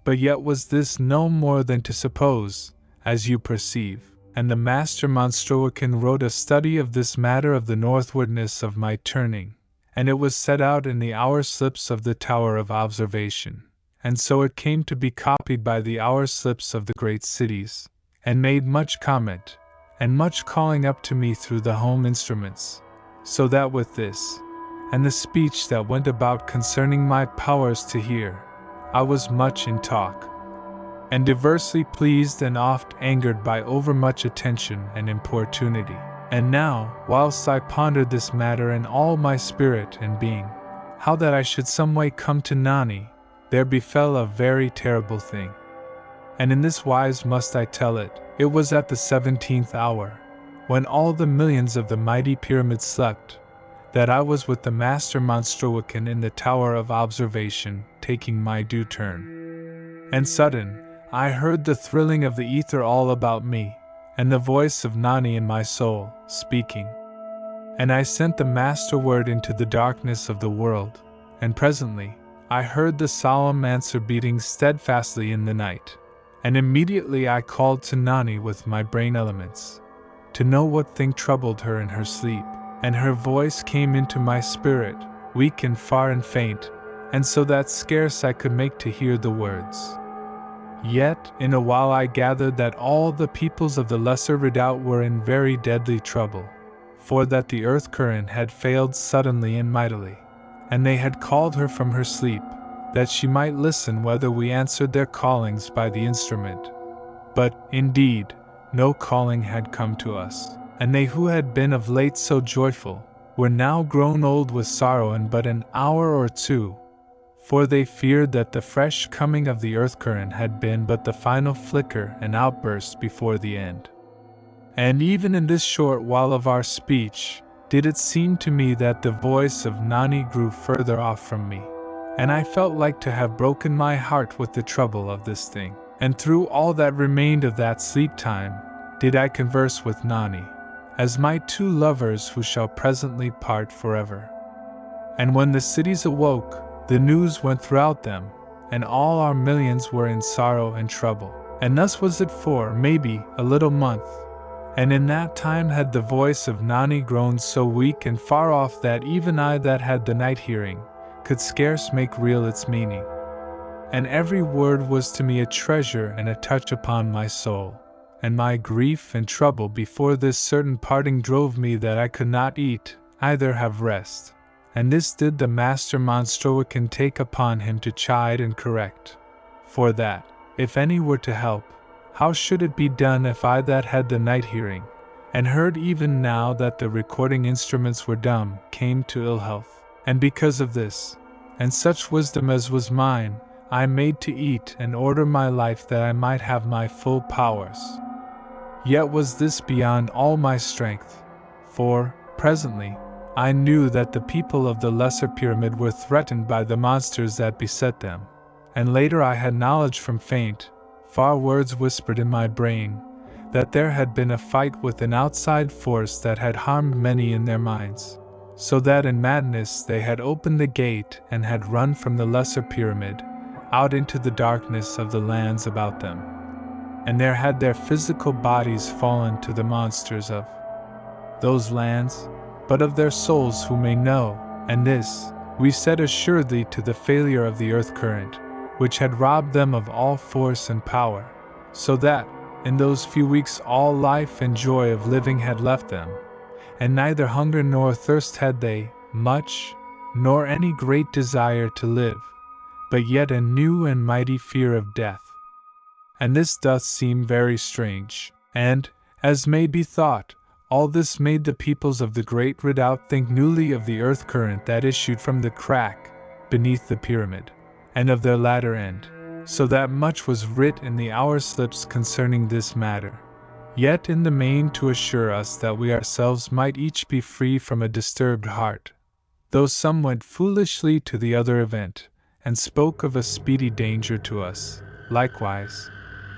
but yet was this no more than to suppose, as you perceive. And the Master Monstroican wrote a study of this matter of the northwardness of my turning, and it was set out in the hour slips of the Tower of Observation, and so it came to be copied by the hour slips of the great cities, and made much comment, and much calling up to me through the home instruments, so that with this, and the speech that went about concerning my powers to hear, I was much in talk, and diversely pleased and oft angered by overmuch attention and importunity. And now, whilst I pondered this matter in all my spirit and being, how that I should some way come to Nani, there befell a very terrible thing. And in this wise must I tell it. It was at the 17th hour, when all the millions of the mighty pyramid slept, that I was with the Master Monstroican in the Tower of Observation, taking my due turn. And sudden, I heard the thrilling of the ether all about me, and the voice of Nani in my soul, speaking. And I sent the master word into the darkness of the world, and presently, I heard the solemn answer beating steadfastly in the night. And immediately I called to Nani with my brain elements, to know what thing troubled her in her sleep, and her voice came into my spirit, weak and far and faint, and so that scarce I could make to hear the words. Yet, in a while I gathered that all the peoples of the Lesser Redoubt were in very deadly trouble, for that the earth current had failed suddenly and mightily, and they had called her from her sleep, that she might listen whether we answered their callings by the instrument. But, indeed, no calling had come to us, and they who had been of late so joyful, were now grown old with sorrow in but an hour or two, for they feared that the fresh coming of the earth current had been but the final flicker and outburst before the end. And even in this short while of our speech, did it seem to me that the voice of Nani grew further off from me, and I felt like to have broken my heart with the trouble of this thing. And through all that remained of that sleep time, did I converse with Nani, as my two lovers who shall presently part forever. And when the cities awoke, the news went throughout them, and all our millions were in sorrow and trouble. And thus was it for, maybe, a little month. And in that time had the voice of Nani grown so weak and far off that even I that had the night hearing, could scarce make real its meaning. And every word was to me a treasure and a touch upon my soul. And my grief and trouble before this certain parting drove me that I could not eat, either have rest. And this did the Master Monstroican take upon him to chide and correct. For that, if any were to help, how should it be done if I that had the night hearing, and heard even now that the recording instruments were dumb, came to ill health? And because of this, and such wisdom as was mine, I made to eat and order my life that I might have my full powers. Yet was this beyond all my strength, for, presently, I knew that the people of the Lesser Pyramid were threatened by the monsters that beset them, and later I had knowledge from faint, far words whispered in my brain, that there had been a fight with an outside force that had harmed many in their minds, so that in madness they had opened the gate and had run from the Lesser Pyramid, out into the darkness of the lands about them. And there had their physical bodies fallen to the monsters of those lands, but of their souls who may know, and this, we said assuredly to the failure of the earth current, which had robbed them of all force and power, so that, in those few weeks all life and joy of living had left them, and neither hunger nor thirst had they, much, nor any great desire to live, but yet a new and mighty fear of death. and this doth seem very strange. And, as may be thought, all this made the peoples of the great redoubt think newly of the earth current that issued from the crack beneath the pyramid, and of their latter end, so that much was writ in the hour slips concerning this matter. Yet in the main to assure us that we ourselves might each be free from a disturbed heart, though some went foolishly to the other event, and spoke of a speedy danger to us, likewise,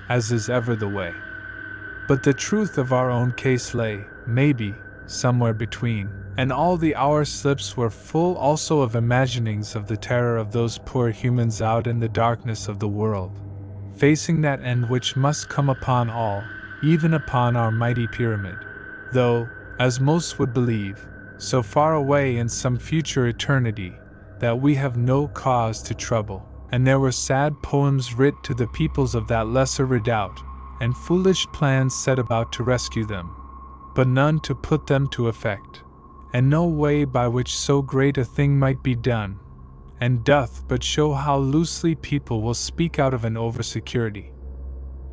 as is ever the way. But the truth of our own case lay, maybe, somewhere between, and all the hour slips were full also of imaginings of the terror of those poor humans out in the darkness of the world, facing that end which must come upon all, even upon our mighty pyramid, though, as most would believe, so far away in some future eternity, that we have no cause to trouble. And there were sad poems writ to the peoples of that lesser redoubt, and foolish plans set about to rescue them, but none to put them to effect, and no way by which so great a thing might be done, and doth but show how loosely people will speak out of an over-security.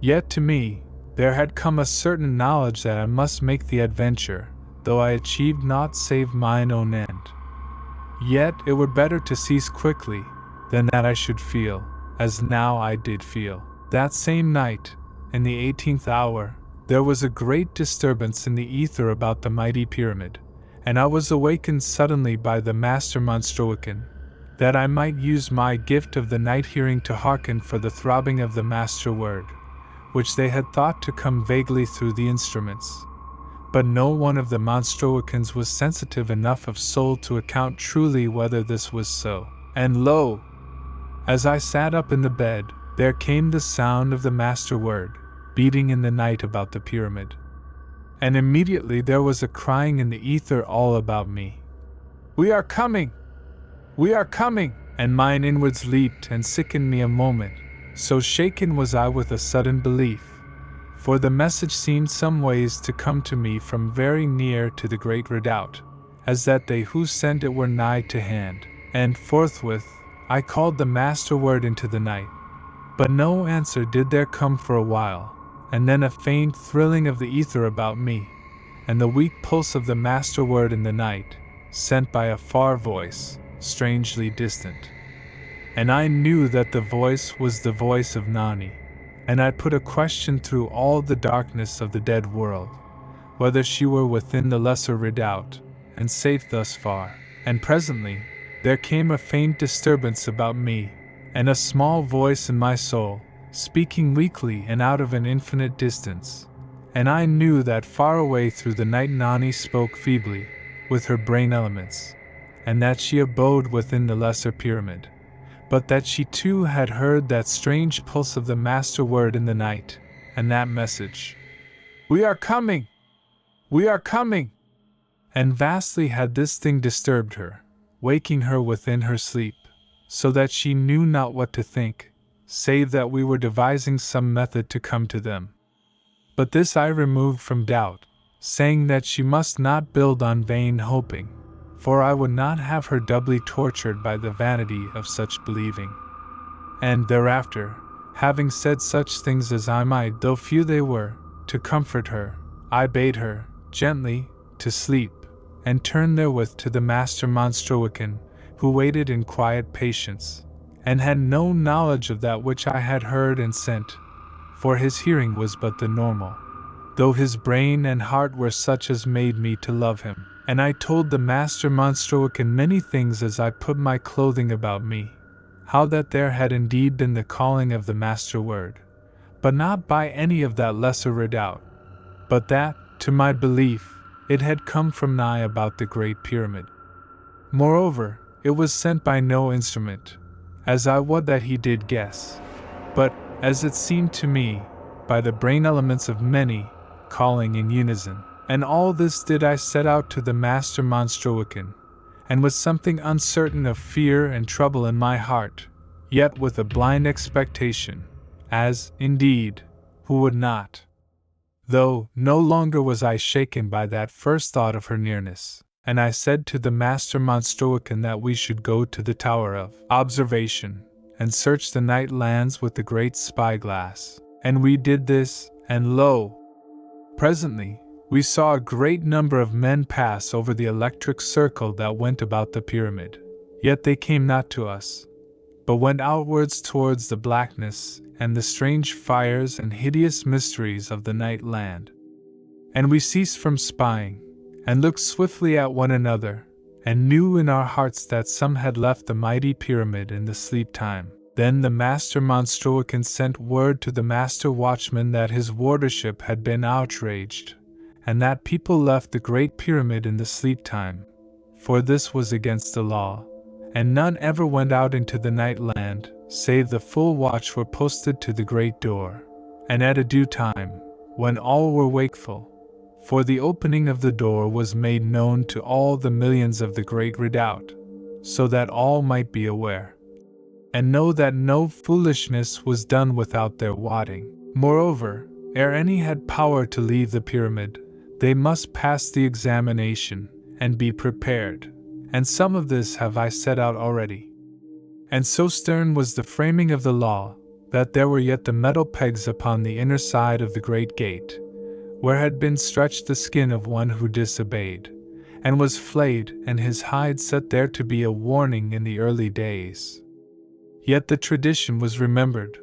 Yet to me, there had come a certain knowledge that I must make the adventure, though I achieved naught save mine own end. Yet it were better to cease quickly, than that I should feel, as now I did feel. That same night, in the 18th hour, there was a great disturbance in the ether about the mighty pyramid, and I was awakened suddenly by the master Monstroican, that I might use my gift of the night hearing to hearken for the throbbing of the master word, which they had thought to come vaguely through the instruments. But no one of the Monstroicans was sensitive enough of soul to account truly whether this was so. And lo! As I sat up in the bed, there came the sound of the master word, beating in the night about the pyramid. And immediately there was a crying in the ether all about me. "We are coming! We are coming!" And mine inwards leaped and sickened me a moment, so shaken was I with a sudden belief. For the message seemed some ways to come to me from very near to the great redoubt, as that they who sent it were nigh to hand. And forthwith I called the master word into the night. But no answer did there come for a while, and then a faint thrilling of the ether about me, and the weak pulse of the master word in the night, sent by a far voice, strangely distant. And I knew that the voice was the voice of Nani, and I put a question through all the darkness of the dead world, whether she were within the lesser redoubt, and safe thus far. And presently, there came a faint disturbance about me, and a small voice in my soul, speaking weakly and out of an infinite distance. And I knew that far away through the night Nani spoke feebly, with her brain elements, and that she abode within the lesser pyramid, but that she too had heard that strange pulse of the master word in the night, and that message, "We are coming! We are coming!" And vastly had this thing disturbed her, waking her within her sleep, so that she knew not what to think, save that we were devising some method to come to them. But this I removed from doubt, saying that she must not build on vain hoping, for I would not have her doubly tortured by the vanity of such believing. And thereafter, having said such things as I might, though few they were, to comfort her, I bade her, gently, to sleep, and turned therewith to the master Monstroican, who waited in quiet patience, and had no knowledge of that which I had heard and sent, for his hearing was but the normal, though his brain and heart were such as made me to love him. And I told the master Monstroican many things as I put my clothing about me, how that there had indeed been the calling of the master word, but not by any of that lesser redoubt, but that, to my belief, it had come from nigh about the great pyramid. Moreover, it was sent by no instrument, as I would that he did guess, but, as it seemed to me, by the brain elements of many, calling in unison. And all this did I set out to the master Monstroican, and with something uncertain of fear and trouble in my heart, yet with a blind expectation, as, indeed, who would not? Though no longer was I shaken by that first thought of her nearness, and I said to the master Monstroican that we should go to the tower of observation, and search the night lands with the great spyglass, And we did this, and lo! Presently, we saw a great number of men pass over the electric circle that went about the pyramid. Yet they came not to us, but went outwards towards the blackness and the strange fires and hideous mysteries of the night land. And we ceased from spying, and looked swiftly at one another, and knew in our hearts that some had left the mighty pyramid in the sleep time. Then the master Monstruocan sent word to the master watchman that his wardership had been outraged, and that people left the great pyramid in the sleep time, for this was against the law, and none ever went out into the night land, save the full watch were posted to the great door, and at a due time, when all were wakeful, for the opening of the door was made known to all the millions of the great redoubt, so that all might be aware, and know that no foolishness was done without their wotting. Moreover, ere any had power to leave the pyramid, they must pass the examination, and be prepared, and some of this have I set out already. And so stern was the framing of the law, that there were yet the metal pegs upon the inner side of the great gate, where had been stretched the skin of one who disobeyed, and was flayed, and his hide set there to be a warning in the early days. Yet the tradition was remembered,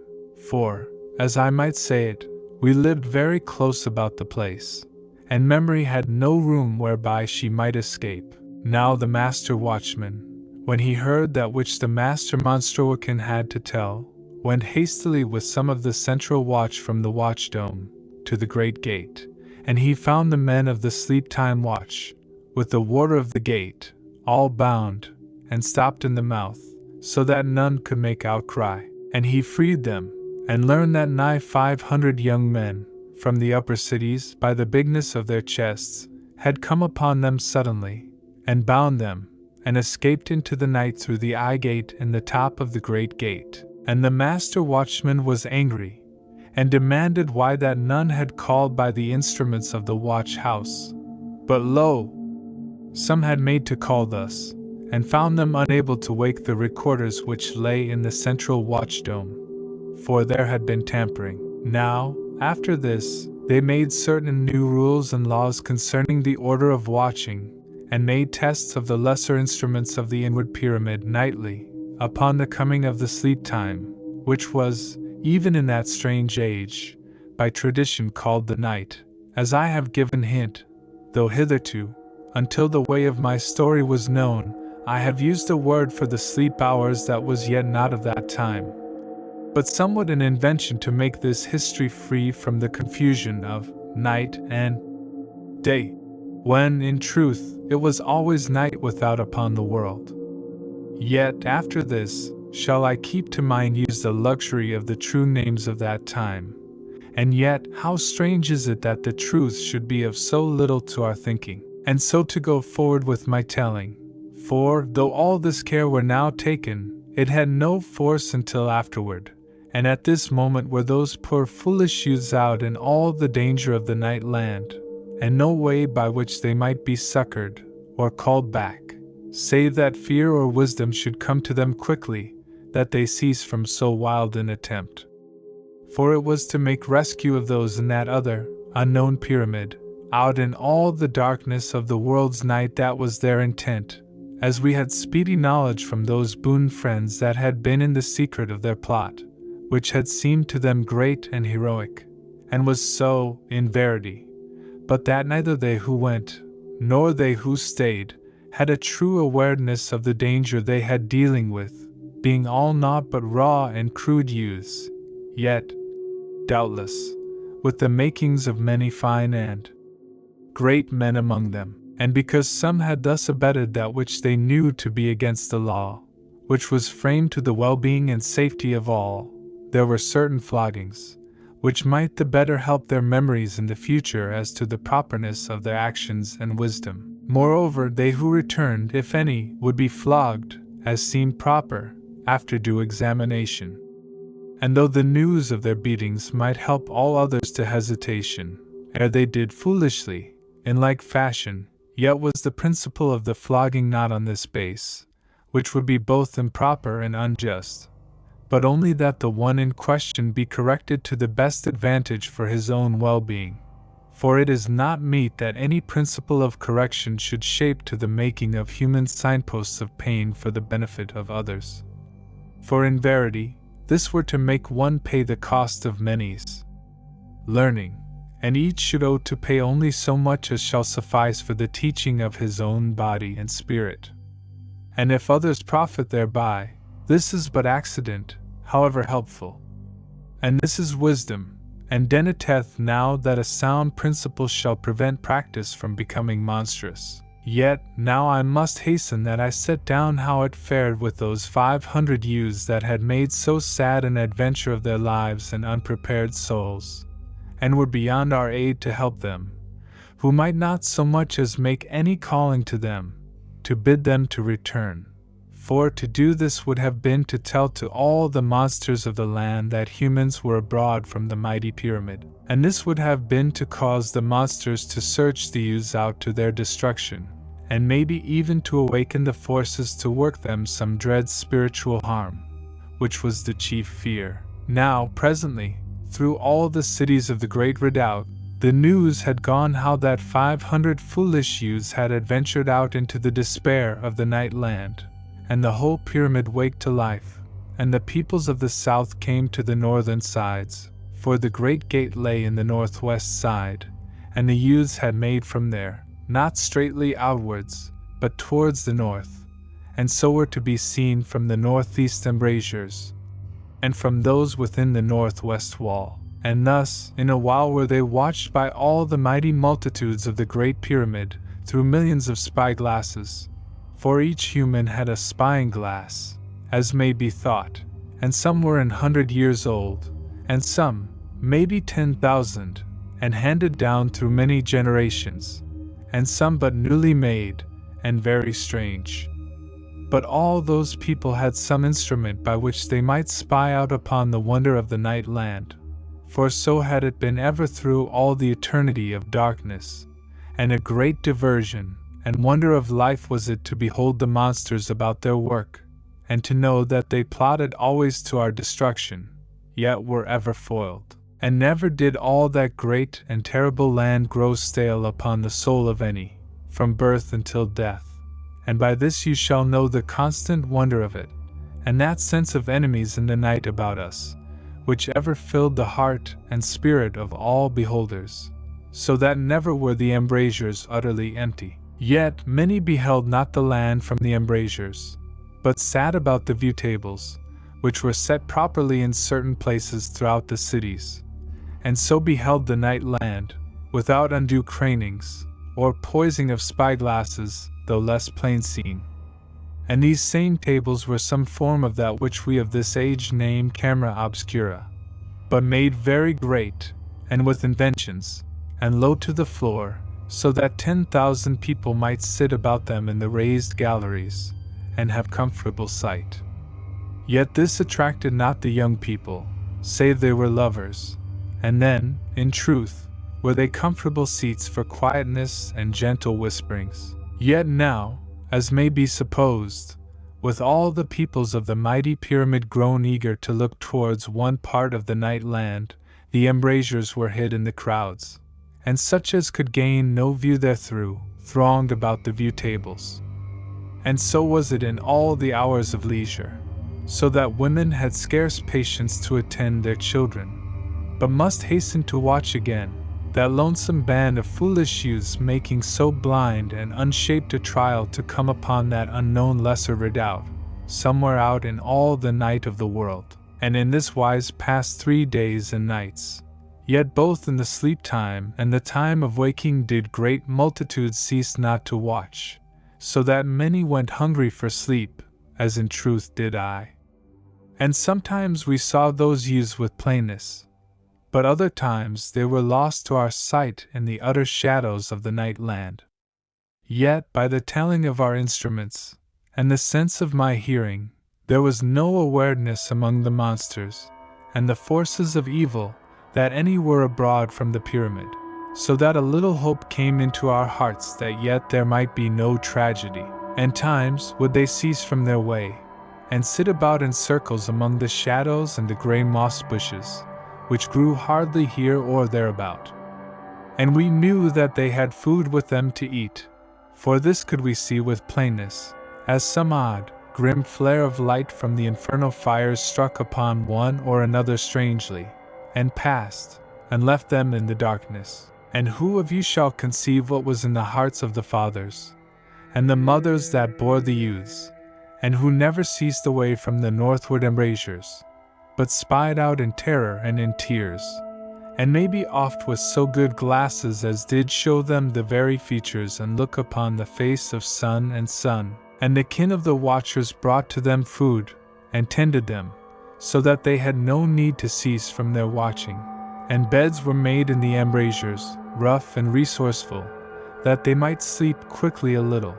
for, as I might say it, we lived very close about the place, and memory had no room whereby she might escape. Now the master watchman, when he heard that which the master Monstruocan had to tell, went hastily with some of the central watch from the watch dome to the great gate, and he found the men of the sleep time watch, with the warder of the gate, all bound, and stopped in the mouth, so that none could make outcry. And he freed them, and learned that nigh 500 young men, from the upper cities, by the bigness of their chests, had come upon them suddenly, and bound them, and escaped into the night through the eye gate in the top of the great gate. And the master watchman was angry, and demanded why that none had called by the instruments of the watch house. But lo! Some had made to call thus, and found them unable to wake the recorders which lay in the central watch dome, for there had been tampering. Now, after this, they made certain new rules and laws concerning the order of watching, and made tests of the lesser instruments of the inward pyramid nightly, upon the coming of the sleep time, which was, even in that strange age, by tradition called the night, as I have given hint, though hitherto, until the way of my story was known, I have used a word for the sleep hours that was yet not of that time, but somewhat an invention to make this history free from the confusion of night and day, when, in truth, it was always night without upon the world. Yet, after this, shall I keep to mind use the luxury of the true names of that time. And yet, how strange is it that the truth should be of so little to our thinking, and so to go forward with my telling. For, though all this care were now taken, it had no force until afterward, and at this moment were those poor foolish youths out in all the danger of the night land, and no way by which they might be succored, or called back, save that fear or wisdom should come to them quickly, that they cease from so wild an attempt. For it was to make rescue of those in that other, unknown pyramid, out in all the darkness of the world's night that was their intent, as we had speedy knowledge from those boon friends that had been in the secret of their plot, which had seemed to them great and heroic, and was so, in verity, but that neither they who went, nor they who stayed, had a true awareness of the danger they had dealing with, being all naught but raw and crude youths, yet, doubtless, with the makings of many fine and great men among them. And because some had thus abetted that which they knew to be against the law, which was framed to the well-being and safety of all, there were certain floggings, which might the better help their memories in the future as to the properness of their actions and wisdom. Moreover, they who returned, if any, would be flogged, as seemed proper, after due examination. And though the news of their beatings might help all others to hesitation, ere they did foolishly, in like fashion, yet was the principle of the flogging not on this base, which would be both improper and unjust, but only that the one in question be corrected to the best advantage for his own well-being. For it is not meet that any principle of correction should shape to the making of human signposts of pain for the benefit of others. For in verity, this were to make one pay the cost of many's learning, and each should owe to pay only so much as shall suffice for the teaching of his own body and spirit. And if others profit thereby, this is but accident, however helpful. And this is wisdom, and denoteth now that a sound principle shall prevent practice from becoming monstrous. Yet, now I must hasten that I set down how it fared with those 500 youths that had made so sad an adventure of their lives and unprepared souls, and were beyond our aid to help them, who might not so much as make any calling to them, to bid them to return. For to do this would have been to tell to all the monsters of the land that humans were abroad from the mighty pyramid, and this would have been to cause the monsters to search the youths out to their destruction, and maybe even to awaken the forces to work them some dread spiritual harm, which was the chief fear. Now, presently, through all the cities of the Great Redoubt, the news had gone how that 500 foolish youths had adventured out into the despair of the night land, and the whole pyramid waked to life, and the peoples of the south came to the northern sides, for the great gate lay in the northwest side, and the youths had made from there, not straightly outwards, but towards the north, and so were to be seen from the northeast embrasures, and from those within the northwest wall. And thus, in a while were they watched by all the mighty multitudes of the great pyramid, through millions of spyglasses. For each human had a spying glass, as may be thought, and some were 100 years old, and some, maybe 10,000, and handed down through many generations, and some but newly made, and very strange. But all those people had some instrument by which they might spy out upon the wonder of the night land, for so had it been ever through all the eternity of darkness, and a great diversion and wonder of life was it to behold the monsters about their work, and to know that they plotted always to our destruction, yet were ever foiled. And never did all that great and terrible land grow stale upon the soul of any, from birth until death. And by this you shall know the constant wonder of it, and that sense of enemies in the night about us, which ever filled the heart and spirit of all beholders, so that never were the embrasures utterly empty. Yet many beheld not the land from the embrasures, but sat about the view tables, which were set properly in certain places throughout the cities, and so beheld the night land, without undue cranings, or poising of spyglasses, though less plain seen. And these same tables were some form of that which we of this age name camera obscura, but made very great, and with inventions, and low to the floor, so that 10,000 people might sit about them in the raised galleries, and have comfortable sight. Yet this attracted not the young people, save they were lovers, and then, in truth, were they comfortable seats for quietness and gentle whisperings. Yet now, as may be supposed, with all the peoples of the mighty pyramid grown eager to look towards one part of the night land, the embrasures were hid in the crowds, and such as could gain no view therethrough thronged about the view tables. And so was it in all the hours of leisure, so that women had scarce patience to attend their children, but must hasten to watch again that lonesome band of foolish youths making so blind and unshaped a trial to come upon that unknown lesser redoubt, somewhere out in all the night of the world. And in this wise passed 3 days and nights. Yet both in the sleep time and the time of waking did great multitudes cease not to watch, so that many went hungry for sleep, as in truth did I. And sometimes we saw those youths with plainness, but other times they were lost to our sight in the utter shadows of the night land. Yet by the telling of our instruments, and the sense of my hearing, there was no awareness among the monsters, and the forces of evil, that any were abroad from the pyramid, so that a little hope came into our hearts that yet there might be no tragedy, and times would they cease from their way, and sit about in circles among the shadows and the grey moss bushes, which grew hardly here or thereabout. And we knew that they had food with them to eat, for this could we see with plainness, as some odd, grim flare of light from the infernal fires struck upon one or another strangely, and passed, and left them in the darkness. And who of you shall conceive what was in the hearts of the fathers, and the mothers that bore the youths, and who never ceased away from the northward embrasures, but spied out in terror and in tears, and maybe oft with so good glasses as did show them the very features and look upon the face of son and son, and the kin of the watchers brought to them food, and tended them, so that they had no need to cease from their watching, and beds were made in the embrasures, rough and resourceful, that they might sleep quickly a little,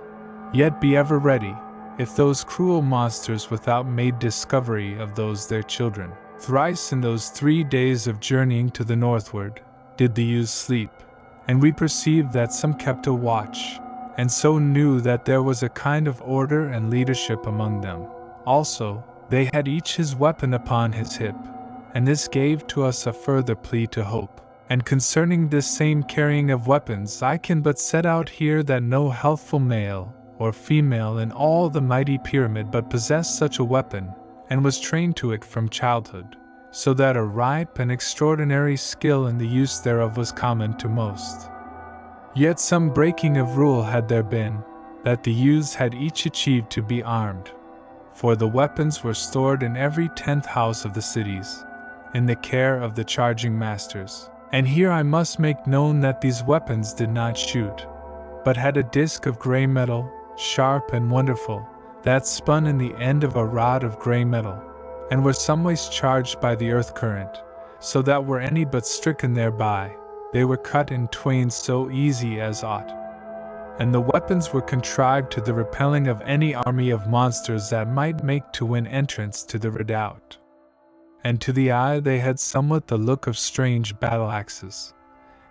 yet be ever ready, if those cruel monsters without made discovery of those their children. Thrice in those 3 days of journeying to the northward, did the youths sleep, and we perceived that some kept a watch, and so knew that there was a kind of order and leadership among them. Also, they had each his weapon upon his hip, and this gave to us a further plea to hope. And concerning this same carrying of weapons, I can but set out here that no healthful male or female in all the mighty pyramid but possessed such a weapon, and was trained to it from childhood, so that a ripe and extraordinary skill in the use thereof was common to most. Yet some breaking of rule had there been, that the youths had each achieved to be armed, for the weapons were stored in every 10th house of the cities, in the care of the charging masters. And here I must make known that these weapons did not shoot, but had a disc of grey metal, sharp and wonderful, that spun in the end of a rod of grey metal, and were someways charged by the earth current, so that were any but stricken thereby, they were cut in twain so easy as aught. And the weapons were contrived to the repelling of any army of monsters that might make to win entrance to the redoubt. And to the eye they had somewhat the look of strange battle-axes,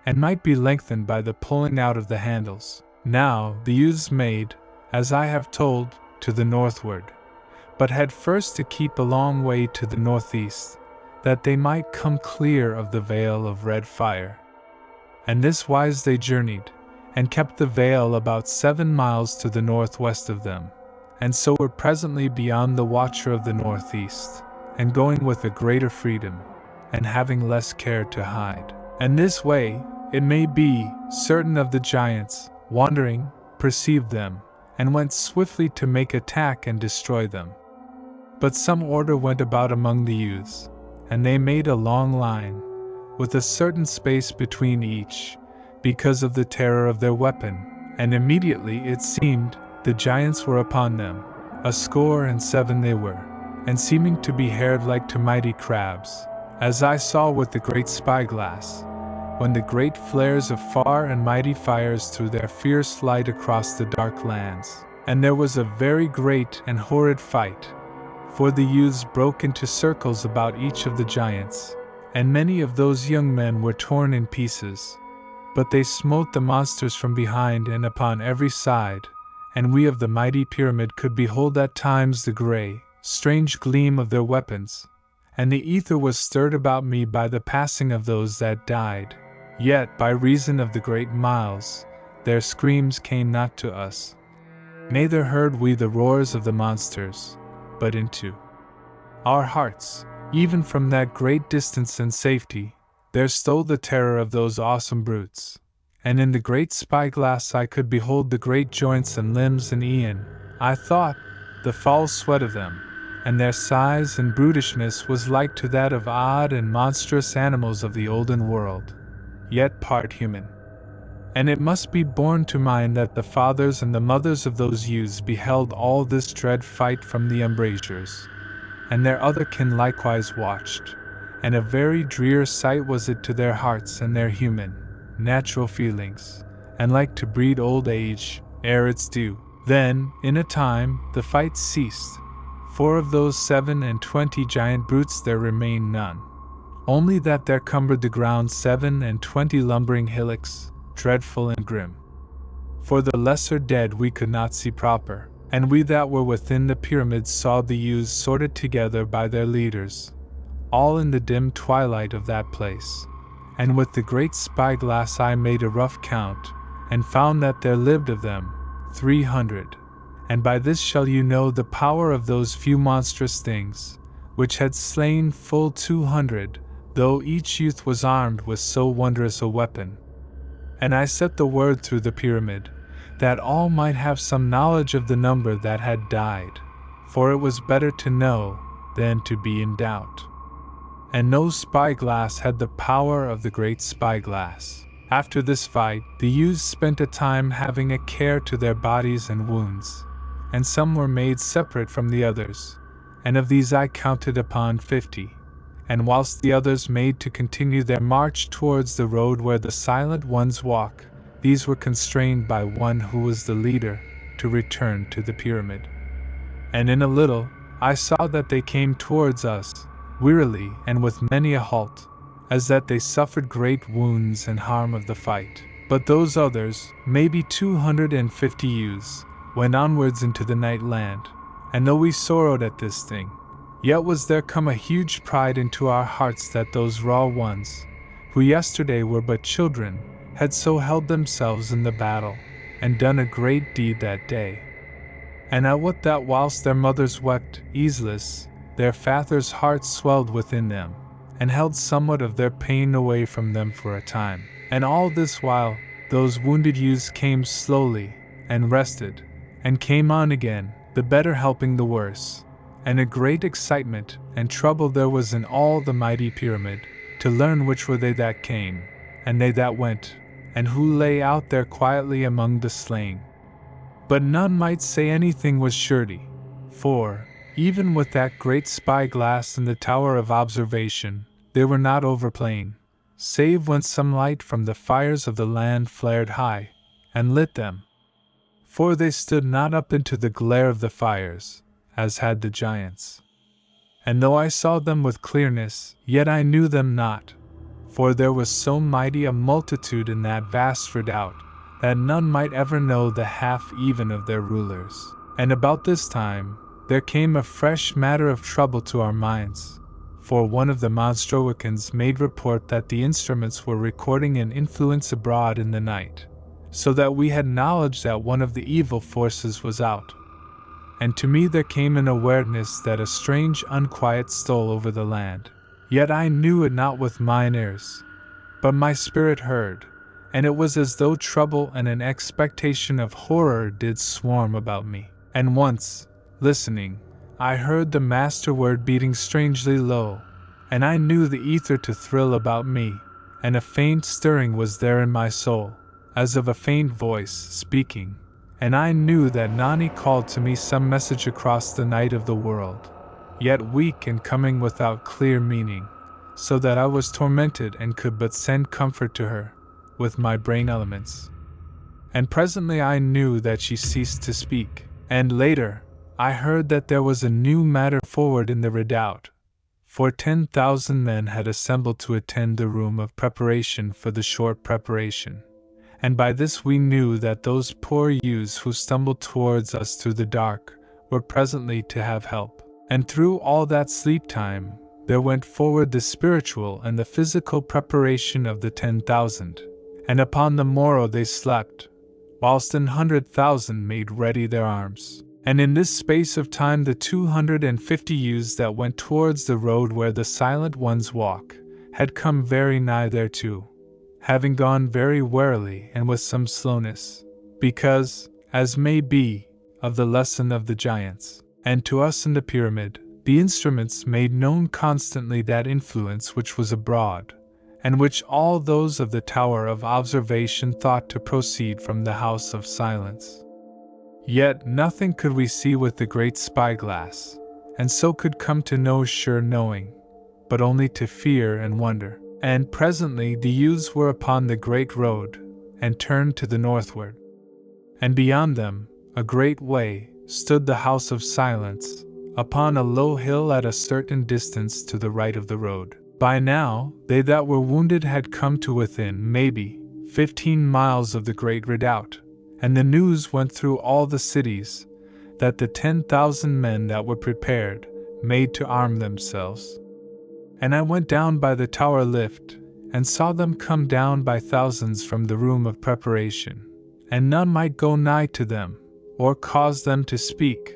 and might be lengthened by the pulling out of the handles. Now the youths made, as I have told, to the northward, but had first to keep a long way to the northeast, that they might come clear of the veil of red fire. And this wise they journeyed, and kept the veil about 7 miles to the northwest of them, and so were presently beyond the watcher of the northeast, and going with a greater freedom, and having less care to hide. And this way, it may be, certain of the giants, wandering, perceived them, and went swiftly to make attack and destroy them. But some order went about among the youths, and they made a long line, with a certain space between each, because of the terror of their weapon, and immediately, it seemed, the giants were upon them. 67 they were, and seeming to be haired like to mighty crabs, as I saw with the great spyglass, when the great flares of far and mighty fires threw their fierce light across the dark lands. And there was a very great and horrid fight, for the youths broke into circles about each of the giants, and many of those young men were torn in pieces, but they smote the monsters from behind and upon every side, and we of the mighty pyramid could behold at times the grey, strange gleam of their weapons, and the ether was stirred about me by the passing of those that died. Yet, by reason of the great miles, their screams came not to us. Neither heard we the roars of the monsters, but into our hearts, even from that great distance and safety, there stole the terror of those awesome brutes. And in the great spyglass I could behold the great joints and limbs and e'en, I thought, the foul sweat of them, and their size and brutishness was like to that of odd and monstrous animals of the olden world, yet part human. And it must be borne to mind that the fathers and the mothers of those youths beheld all this dread fight from the embrasures, and their other kin likewise watched, and a very drear sight was it to their hearts and their human, natural feelings, and like to breed old age, ere its due. Then, in a time, the fight ceased, for of those 27 giant brutes there remained none, only that there cumbered the ground 27 lumbering hillocks, dreadful and grim. For the lesser dead we could not see proper, And we that were within the pyramid saw the youths sorted together by their leaders, all in the dim twilight of that place. And with the great spyglass I made a rough count, and found that there lived of them 300. And by this shall you know the power of those few monstrous things, which had slain full 200, though each youth was armed with so wondrous a weapon. And I set the word through the pyramid, that all might have some knowledge of the number that had died, for it was better to know than to be in doubt. And no spyglass had the power of the great spyglass. After this fight, the youths spent a time having a care to their bodies and wounds, and some were made separate from the others, and of these I counted upon 50. And whilst the others made to continue their march towards the road where the silent ones walk, these were constrained by one who was the leader to return to the pyramid. And in a little, I saw that they came towards us, wearily and with many a halt, as that they suffered great wounds and harm of the fight. But those others, maybe 250 youths, went onwards into the night land, and though we sorrowed at this thing, yet was there come a huge pride into our hearts that those raw ones, who yesterday were but children, had so held themselves in the battle, and done a great deed that day. And I wot that whilst their mothers wept, easeless, their fathers' hearts swelled within them, and held somewhat of their pain away from them for a time. And all this while, those wounded youths came slowly, and rested, and came on again, the better helping the worse. And a great excitement and trouble there was in all the mighty pyramid, to learn which were they that came, and they that went, and who lay out there quietly among the slain. But none might say anything was surety, for, even with that great spyglass in the tower of observation, they were not overplain, save when some light from the fires of the land flared high, and lit them. For they stood not up into the glare of the fires, as had the giants. And though I saw them with clearness, yet I knew them not, for there was so mighty a multitude in that vast redoubt, that none might ever know the half even of their rulers. And about this time, there came a fresh matter of trouble to our minds, for one of the Monstroicans made report that the instruments were recording an influence abroad in the night, so that we had knowledge that one of the evil forces was out. And to me there came an awareness that a strange unquiet stole over the land, yet I knew it not with mine ears, but my spirit heard, and it was as though trouble and an expectation of horror did swarm about me. And once, listening, I heard the master word beating strangely low, and I knew the ether to thrill about me, and a faint stirring was there in my soul, as of a faint voice speaking, and I knew that Nani called to me some message across the night of the world, yet weak and coming without clear meaning, so that I was tormented and could but send comfort to her, with my brain elements. And presently I knew that she ceased to speak, and later, I heard that there was a new matter forward in the redoubt, for 10,000 men had assembled to attend the room of preparation for the short preparation, and by this we knew that those poor youths who stumbled towards us through the dark were presently to have help. And through all that sleep time, there went forward the spiritual and the physical preparation of the 10,000, and upon the morrow they slept, whilst 100,000 made ready their arms. And in this space of time the 250 youths that went towards the road where the silent ones walk, had come very nigh thereto, having gone very warily and with some slowness, because, as may be, of the lesson of the giants. And to us in the pyramid, the instruments made known constantly that influence which was abroad, and which all those of the tower of observation thought to proceed from the house of silence. Yet nothing could we see with the great spyglass, and so could come to no sure knowing, but only to fear and wonder. And presently the youths were upon the great road, and turned to the northward. And beyond them, a great way, stood the house of silence, upon a low hill at a certain distance to the right of the road. By now, they that were wounded had come to within, maybe, 15 miles of the great redoubt, and the news went through all the cities, that the 10,000 men that were prepared made to arm themselves. And I went down by the tower lift, and saw them come down by thousands from the room of preparation, and none might go nigh to them, or cause them to speak,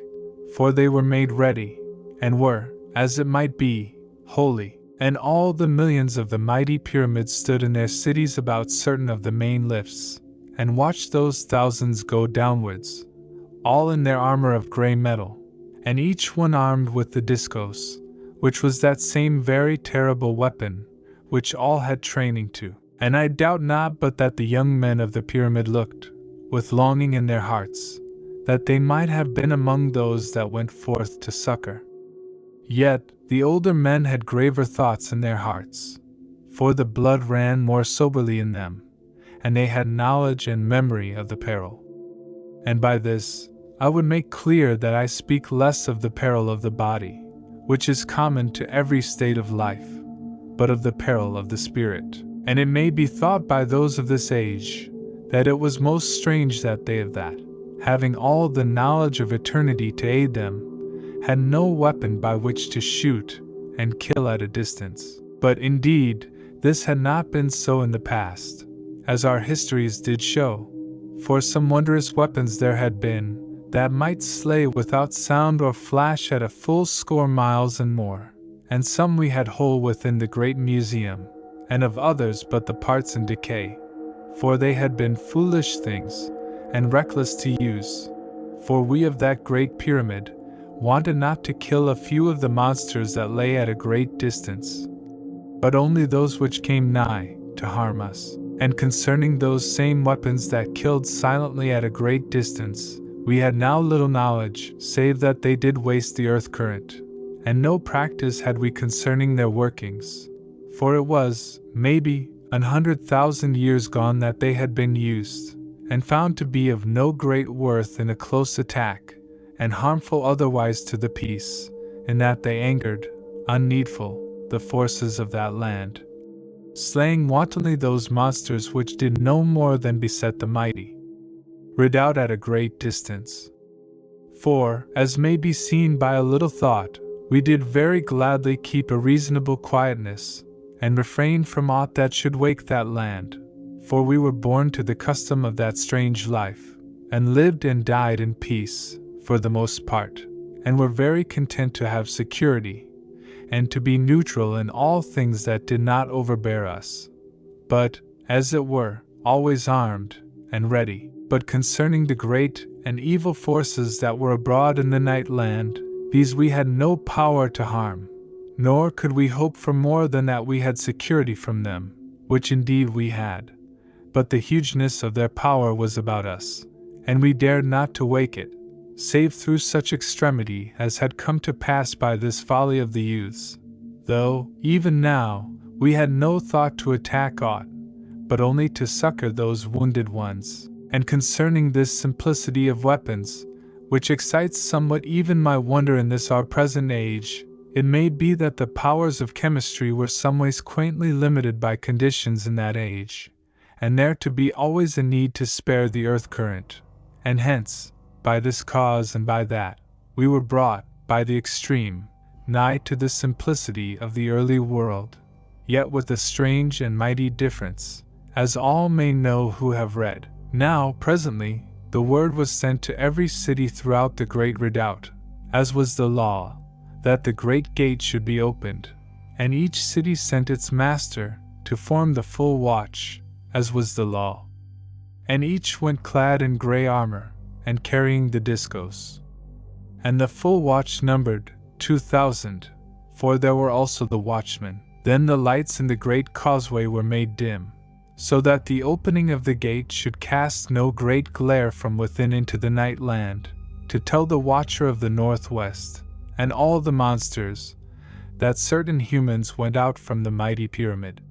for they were made ready, and were, as it might be, holy. And all the millions of the mighty pyramids stood in their cities about certain of the main lifts, and watched those thousands go downwards, all in their armor of grey metal, and each one armed with the discos, which was that same very terrible weapon, which all had training to. And I doubt not but that the young men of the pyramid looked, with longing in their hearts, that they might have been among those that went forth to succor. Yet the older men had graver thoughts in their hearts, for the blood ran more soberly in them, and they had knowledge and memory of the peril. And by this, I would make clear that I speak less of the peril of the body, which is common to every state of life, but of the peril of the spirit. And it may be thought by those of this age, that it was most strange that they of that, having all the knowledge of eternity to aid them, had no weapon by which to shoot and kill at a distance. But indeed, this had not been so in the past, as our histories did show, for some wondrous weapons there had been, that might slay without sound or flash at a full score miles and more, and some we had whole within the great museum, and of others but the parts in decay, for they had been foolish things, and reckless to use, for we of that great pyramid wanted not to kill a few of the monsters that lay at a great distance, but only those which came nigh to harm us. And concerning those same weapons that killed silently at a great distance, we had now little knowledge, save that they did waste the earth current, and no practice had we concerning their workings, for it was, maybe, 100,000 years gone that they had been used, and found to be of no great worth in a close attack, and harmful otherwise to the peace, in that they angered, unneedful, the forces of that land, slaying wantonly those monsters which did no more than beset the mighty redoubt at a great distance. For, as may be seen by a little thought, we did very gladly keep a reasonable quietness, and refrain from aught that should wake that land, for we were born to the custom of that strange life, and lived and died in peace, for the most part, and were very content to have security, and to be neutral in all things that did not overbear us, but, as it were, always armed, and ready. But concerning the great and evil forces that were abroad in the night land, these we had no power to harm, nor could we hope for more than that we had security from them, which indeed we had. But the hugeness of their power was about us, and we dared not to wake it, save through such extremity as had come to pass by this folly of the youths, though, even now, we had no thought to attack aught, but only to succor those wounded ones. And concerning this simplicity of weapons, which excites somewhat even my wonder in this our present age, it may be that the powers of chemistry were someways quaintly limited by conditions in that age, and there to be always a need to spare the earth current, and hence, by this cause and by that, we were brought, by the extreme, nigh to the simplicity of the early world, yet with a strange and mighty difference, as all may know who have read. Now, presently, the word was sent to every city throughout the great redoubt, as was the law, that the great gate should be opened, and each city sent its master to form the full watch, as was the law. And each went clad in grey armor, and carrying the discos. And the full watch numbered 2,000, for there were also the watchmen. Then the lights in the great causeway were made dim, so that the opening of the gate should cast no great glare from within into the night land, to tell the watcher of the northwest, and all the monsters, that certain humans went out from the mighty pyramid.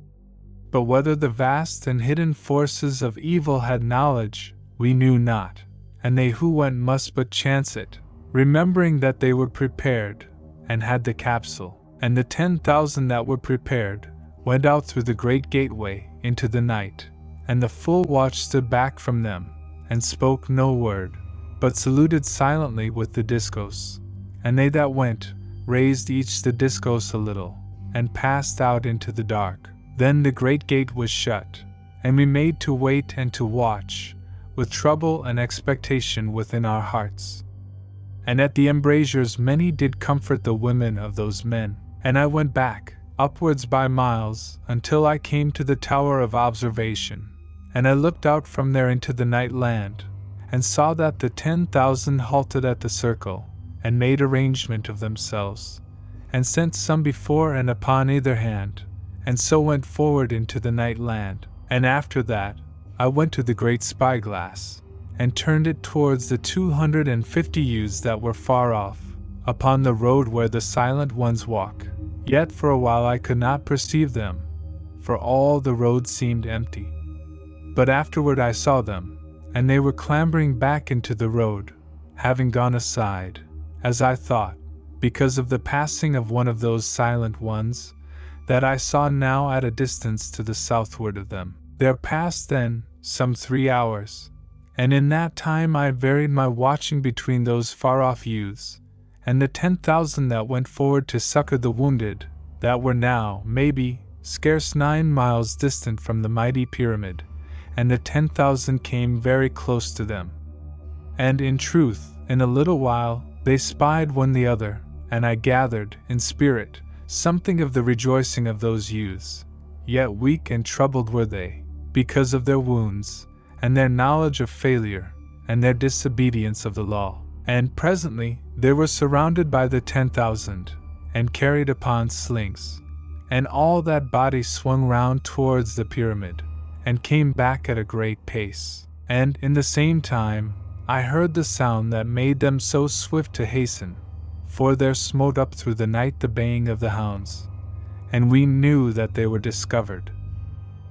But whether the vast and hidden forces of evil had knowledge, we knew not, and they who went must but chance it, remembering that they were prepared, and had the capsule, and the 10,000 that were prepared, went out through the great gateway into the night, and the full watch stood back from them, and spoke no word, but saluted silently with the discos. And they that went, raised each the discos a little, and passed out into the dark. Then the great gate was shut, and we made to wait and to watch, with trouble and expectation within our hearts. And at the embrasures many did comfort the women of those men. And I went back, upwards by miles, until I came to the Tower of Observation. And I looked out from there into the night land, and saw that the 10,000 halted at the circle, and made arrangement of themselves, and sent some before and upon either hand, and so went forward into the night land. And after that, I went to the great spyglass, and turned it towards the 250 youths that were far off, upon the road where the silent ones walk. Yet for a while I could not perceive them, for all the road seemed empty. But afterward I saw them, and they were clambering back into the road, having gone aside, as I thought, because of the passing of one of those silent ones, that I saw now at a distance to the southward of them. There passed then some 3 hours, and in that time I varied my watching between those far-off youths, and the 10,000 that went forward to succor the wounded, that were now, maybe, scarce 9 miles distant from the mighty pyramid, and the 10,000 came very close to them. And in truth, in a little while, they spied one the other, and I gathered, in spirit, something of the rejoicing of those youths. Yet weak and troubled were they, because of their wounds, and their knowledge of failure, and their disobedience of the law. And presently they were surrounded by the 10,000, and carried upon slings. And all that body swung round towards the pyramid, and came back at a great pace. And in the same time, I heard the sound that made them so swift to hasten, for there smote up through the night the baying of the hounds, and we knew that they were discovered.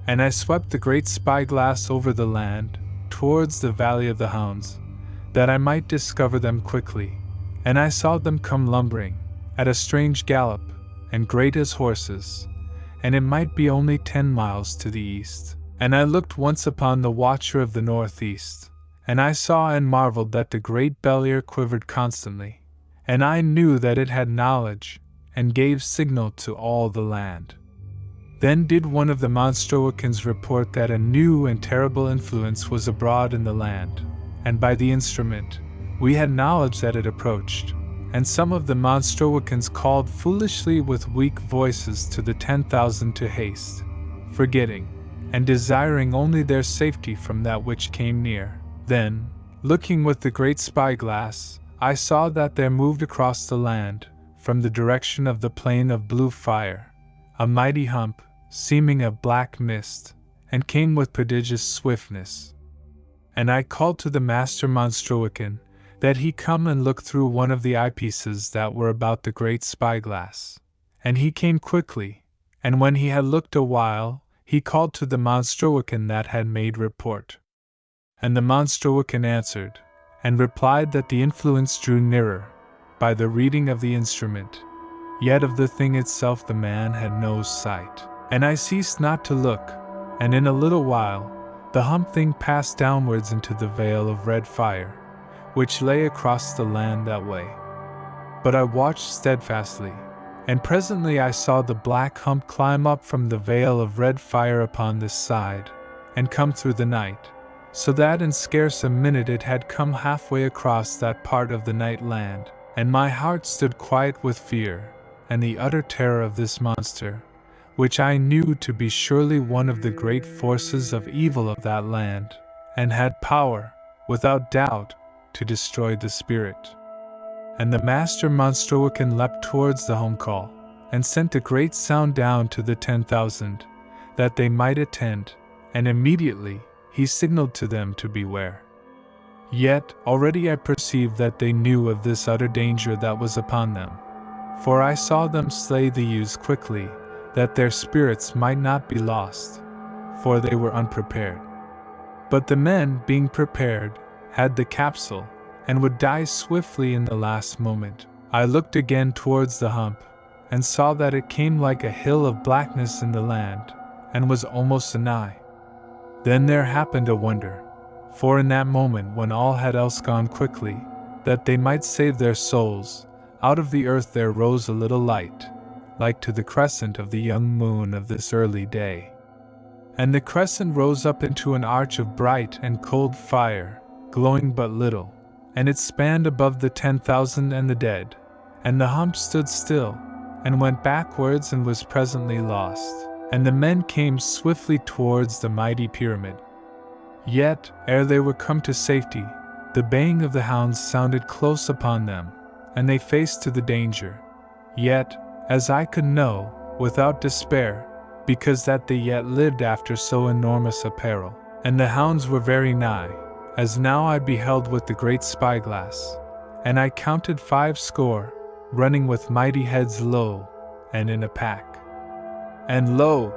And I swept the great spyglass over the land, towards the valley of the hounds, that I might discover them quickly. And I saw them come lumbering, at a strange gallop, and great as horses, and it might be only 10 miles to the east. And I looked once upon the watcher of the northeast, and I saw and marveled that the great bell-ear quivered constantly, and I knew that it had knowledge, and gave signal to all the land. Then did one of the Monstroicans report that a new and terrible influence was abroad in the land, and by the instrument, we had knowledge that it approached. And some of the Monstroicans called foolishly with weak voices to the 10,000 to haste, forgetting, and desiring only their safety from that which came near. Then, looking with the great spyglass, I saw that there moved across the land, from the direction of the plain of blue fire, a mighty hump, seeming of black mist, and came with prodigious swiftness. And I called to the master Monstroican, that he come and look through one of the eyepieces that were about the great spyglass. And he came quickly, and when he had looked a while, he called to the Monstroican that had made report. And the Monstroican answered, and replied that the influence drew nearer, by the reading of the instrument, yet of the thing itself the man had no sight. And I ceased not to look, and in a little while, the hump thing passed downwards into the veil of red fire, which lay across the land that way. But I watched steadfastly, and presently I saw the black hump climb up from the veil of red fire upon this side, and come through the night, so that in scarce a minute it had come halfway across that part of the night land, and my heart stood quiet with fear, and the utter terror of this monster, which I knew to be surely one of the great forces of evil of that land, and had power, without doubt, to destroy the spirit. And the master Monstroican leapt towards the home call, and sent a great sound down to the 10,000, that they might attend, and immediately he signaled to them to beware. Yet already I perceived that they knew of this utter danger that was upon them, for I saw them slay the youths quickly, that their spirits might not be lost, for they were unprepared. But the men, being prepared, had the capsule, and would die swiftly in the last moment. I looked again towards the hump, and saw that it came like a hill of blackness in the land, and was almost anigh. Then there happened a wonder, For in that moment when all had else gone quickly, that they might save their souls, out of the earth there rose a little light, like to the crescent of the young moon of this early day. And the crescent rose up into an arch of bright and cold fire, glowing but little, and it spanned above the 10,000 and the dead, and the hump stood still, and went backwards and was presently lost, and the men came swiftly towards the mighty pyramid. Yet, ere they were come to safety, the baying of the hounds sounded close upon them, and they faced to the danger. Yet, as I could know, without despair, because that they yet lived after so enormous a peril, and the hounds were very nigh, as now I beheld with the great spyglass, and I counted 50, running with mighty heads low, and in a pack. And lo!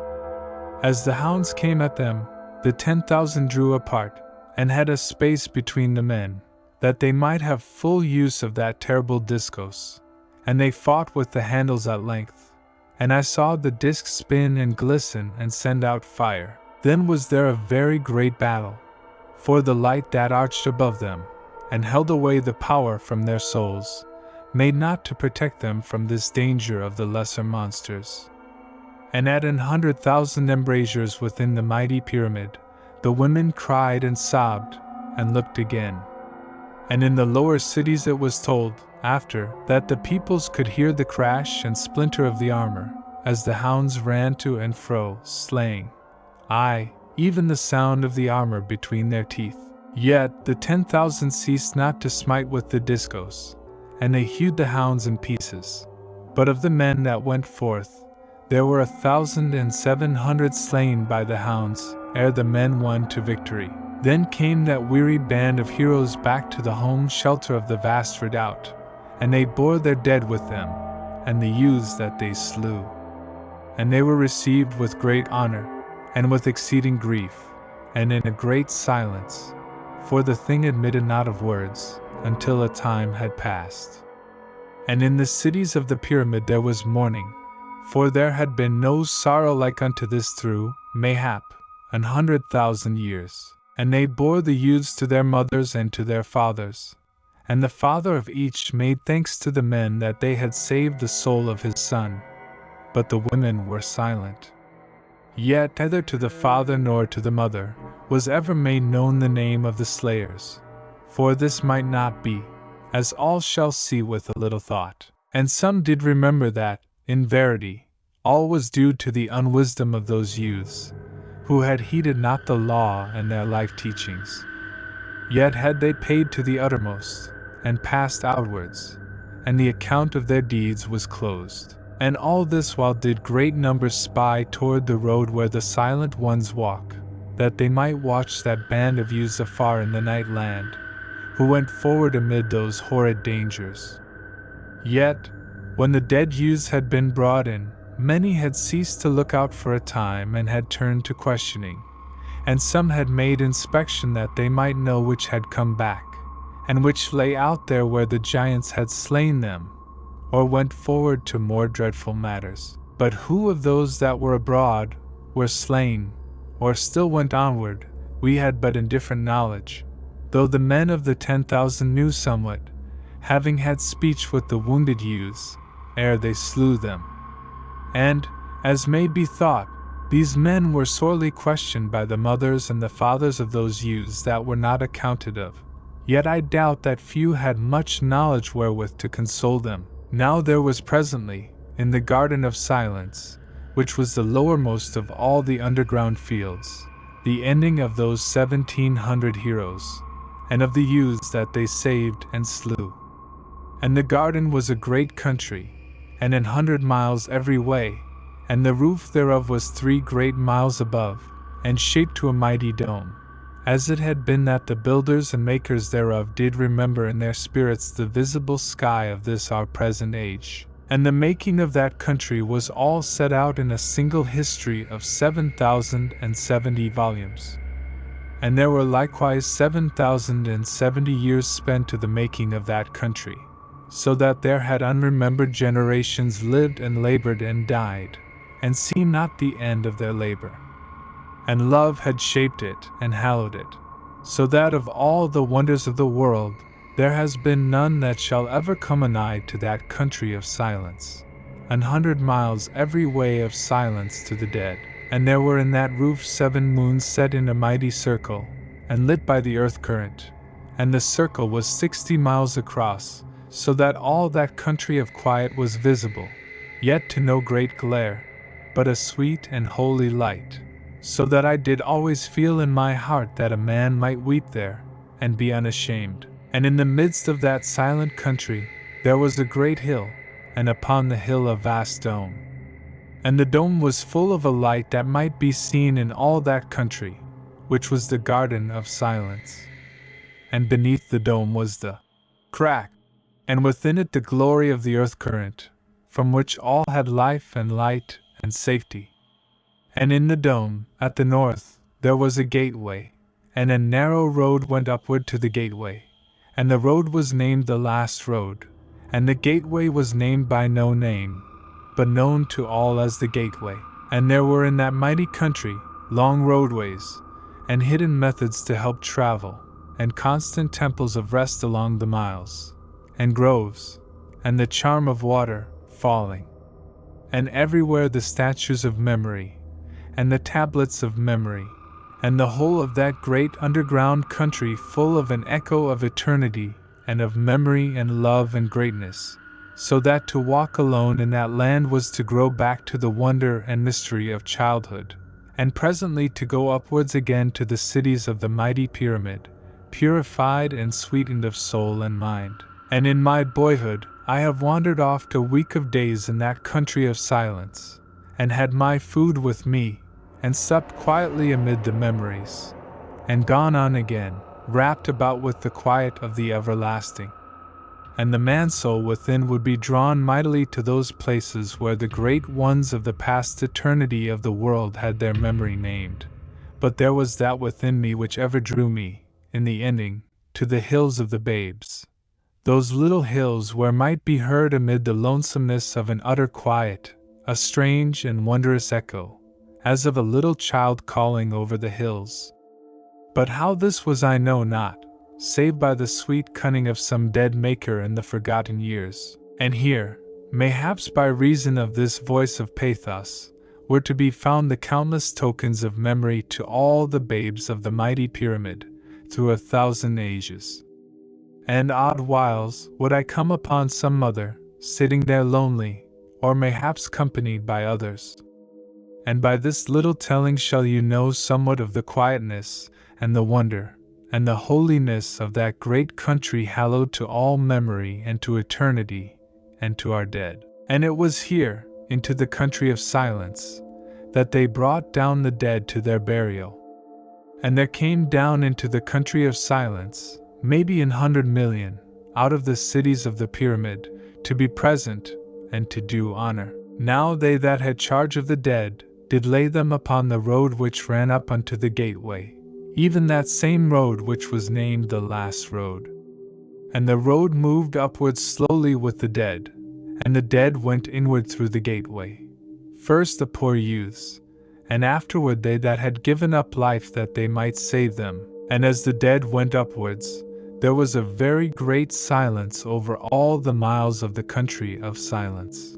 As the hounds came at them, the 10,000 drew apart, and had a space between the men, that they might have full use of that terrible discos, and they fought with the handles at length, and I saw the disc spin and glisten and send out fire. Then was there a very great battle, for the light that arched above them, and held away the power from their souls, made not to protect them from this danger of the lesser monsters. And at 100,000 embrasures within the mighty pyramid, the women cried and sobbed, and looked again. And in the lower cities it was told, after, that the peoples could hear the crash and splinter of the armor, as the hounds ran to and fro, slaying. Aye, even the sound of the armor between their teeth. Yet the 10,000 ceased not to smite with the discos, and they hewed the hounds in pieces. But of the men that went forth, there were 1,700 slain by the hounds, ere the men won to victory. Then came that weary band of heroes back to the home shelter of the vast redoubt, and they bore their dead with them, and the youths that they slew. And they were received with great honor, and with exceeding grief, and in a great silence, for the thing admitted not of words, until a time had passed. And in the cities of the pyramid there was mourning, for there had been no sorrow like unto this through, mayhap, 100,000 years. And they bore the youths to their mothers and to their fathers. And the father of each made thanks to the men that they had saved the soul of his son. But the women were silent. Yet neither to the father nor to the mother was ever made known the name of the slayers. For this might not be, as all shall see with a little thought. And some did remember that, in verity, all was due to the unwisdom of those youths, who had heeded not the law and their life teachings. Yet had they paid to the uttermost, and passed outwards, and the account of their deeds was closed. And all this while did great numbers spy toward the road where the silent ones walk, that they might watch that band of youths afar in the night land, who went forward amid those horrid dangers. Yet, when the dead youths had been brought in, many had ceased to look out for a time and had turned to questioning, and some had made inspection that they might know which had come back, and which lay out there where the giants had slain them, or went forward to more dreadful matters. But who of those that were abroad, were slain, or still went onward, we had but indifferent knowledge, though the men of the 10,000 knew somewhat, having had speech with the wounded youths, ere they slew them. And, as may be thought, these men were sorely questioned by the mothers and the fathers of those youths that were not accounted of. Yet I doubt that few had much knowledge wherewith to console them. Now there was presently, in the garden of silence, which was the lowermost of all the underground fields, the ending of those 1,700 heroes, and of the youths that they saved and slew. And the garden was a great country, and 100 miles every way, and the roof thereof was 3 great miles above, and shaped to a mighty dome, as it had been that the builders and makers thereof did remember in their spirits the visible sky of this our present age. And the making of that country was all set out in a single history of 7,070 volumes. And there were likewise 7,070 years spent to the making of that country, so that there had unremembered generations lived and labored and died, and seen not the end of their labor. And love had shaped it and hallowed it, so that of all the wonders of the world, there has been none that shall ever come anigh to that country of silence. 100 miles every way of silence to the dead. And there were in that roof 7 moons set in a mighty circle, and lit by the earth current, and the circle was 60 miles across, so that all that country of quiet was visible, yet to no great glare, but a sweet and holy light, so that I did always feel in my heart that a man might weep there, and be unashamed. And in the midst of that silent country, there was a great hill, and upon the hill a vast dome. And the dome was full of a light that might be seen in all that country, which was the garden of silence. And beneath the dome was the crack, and within it the glory of the earth current, from which all had life and light and safety. And in the dome, at the north, there was a gateway, and a narrow road went upward to the gateway, and the road was named the Last Road, and the gateway was named by no name, but known to all as the gateway. And there were in that mighty country long roadways, and hidden methods to help travel, and constant temples of rest along the miles, and groves, and the charm of water falling, and everywhere the statues of memory, and the tablets of memory, and the whole of that great underground country full of an echo of eternity, and of memory and love and greatness, so that to walk alone in that land was to grow back to the wonder and mystery of childhood, and presently to go upwards again to the cities of the mighty pyramid, purified and sweetened of soul and mind. And in my boyhood, I have wandered oft a week of days in that country of silence, and had my food with me, and supped quietly amid the memories, and gone on again, wrapped about with the quiet of the everlasting. And the man-soul within would be drawn mightily to those places where the great ones of the past eternity of the world had their memory named. But there was that within me which ever drew me, in the ending, to the hills of the babes. Those little hills where might be heard amid the lonesomeness of an utter quiet, a strange and wondrous echo, as of a little child calling over the hills. But how this was I know not, save by the sweet cunning of some dead maker in the forgotten years. And here, mayhaps by reason of this voice of pathos, were to be found the countless tokens of memory to all the babes of the mighty pyramid, through 1,000 ages. And odd whiles would I come upon some mother, sitting there lonely, or mayhaps companied by others. And by this little telling shall you know somewhat of the quietness, and the wonder, and the holiness of that great country hallowed to all memory and to eternity, and to our dead. And it was here, into the country of silence, that they brought down the dead to their burial. And there came down into the country of silence, maybe 100 million, out of the cities of the pyramid, to be present, and to do honor. Now they that had charge of the dead, did lay them upon the road which ran up unto the gateway, even that same road which was named the Last Road. And the road moved upwards slowly with the dead, and the dead went inward through the gateway. First the poor youths, and afterward they that had given up life that they might save them. And as the dead went upwards, there was a very great silence over all the miles of the country of silence.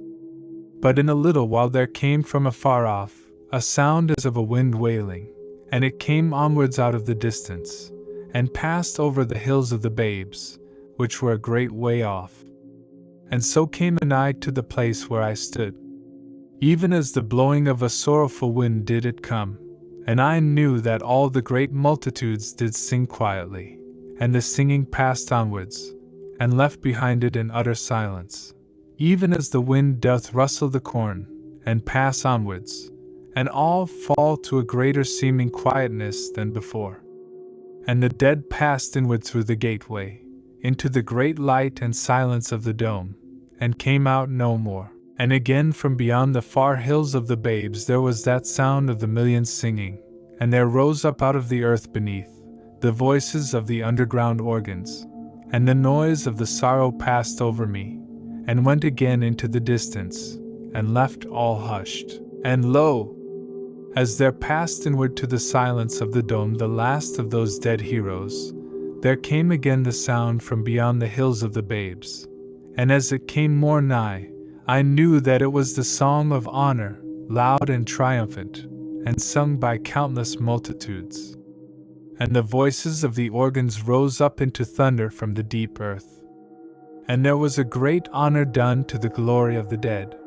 But in a little while there came from afar off a sound as of a wind wailing, and it came onwards out of the distance, and passed over the hills of the babes, which were a great way off. And so came anigh to the place where I stood. Even as the blowing of a sorrowful wind did it come, and I knew that all the great multitudes did sing quietly, and the singing passed onwards, and left behind it an utter silence, even as the wind doth rustle the corn, and pass onwards, and all fall to a greater seeming quietness than before. And the dead passed inward through the gateway, into the great light and silence of the dome, and came out no more. And again from beyond the far hills of the babes there was that sound of the millions singing, and there rose up out of the earth beneath the voices of the underground organs, and the noise of the sorrow passed over me, and went again into the distance, and left all hushed. And lo! As there passed inward to the silence of the dome the last of those dead heroes, there came again the sound from beyond the hills of the babes, and as it came more nigh, I knew that it was the song of honor, loud and triumphant, and sung by countless multitudes. And the voices of the organs rose up into thunder from the deep earth. And there was a great honor done to the glory of the dead.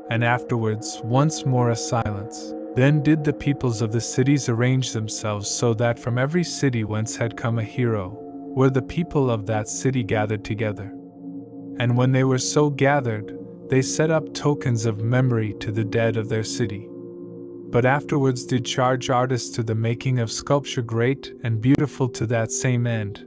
And afterwards once more a silence. Then did the peoples of the cities arrange themselves so that from every city whence had come a hero, were the people of that city gathered together. And when they were so gathered, they set up tokens of memory to the dead of their city. But afterwards did charge artists to the making of sculpture great and beautiful to that same end,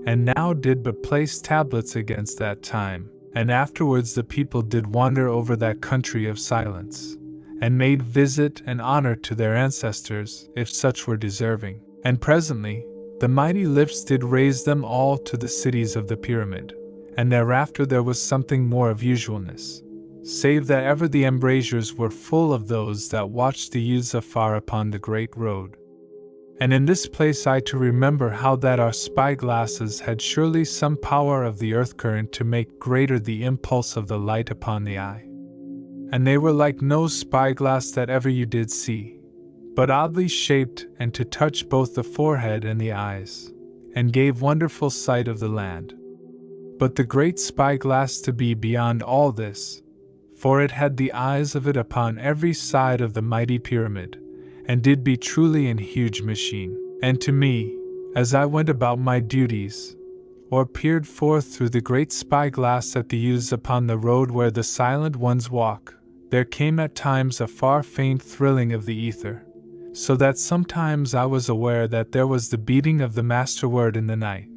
and now did but place tablets against that time. And afterwards the people did wander over that country of silence, and made visit and honor to their ancestors, if such were deserving. And presently, the mighty lifts did raise them all to the cities of the pyramid, and thereafter there was something more of usualness, save that ever the embrasures were full of those that watched the youths afar upon the great road. And in this place I to remember how that our spyglasses had surely some power of the earth current to make greater the impulse of the light upon the eye. And they were like no spyglass that ever you did see, but oddly shaped and to touch both the forehead and the eyes, and gave wonderful sight of the land. But the great spyglass to be beyond all this, for it had the eyes of it upon every side of the mighty pyramid, and did be truly an huge machine. And to me, as I went about my duties, or peered forth through the great spyglass at the youths upon the road where the silent ones walk, there came at times a far faint thrilling of the ether, so that sometimes I was aware that there was the beating of the master word in the night,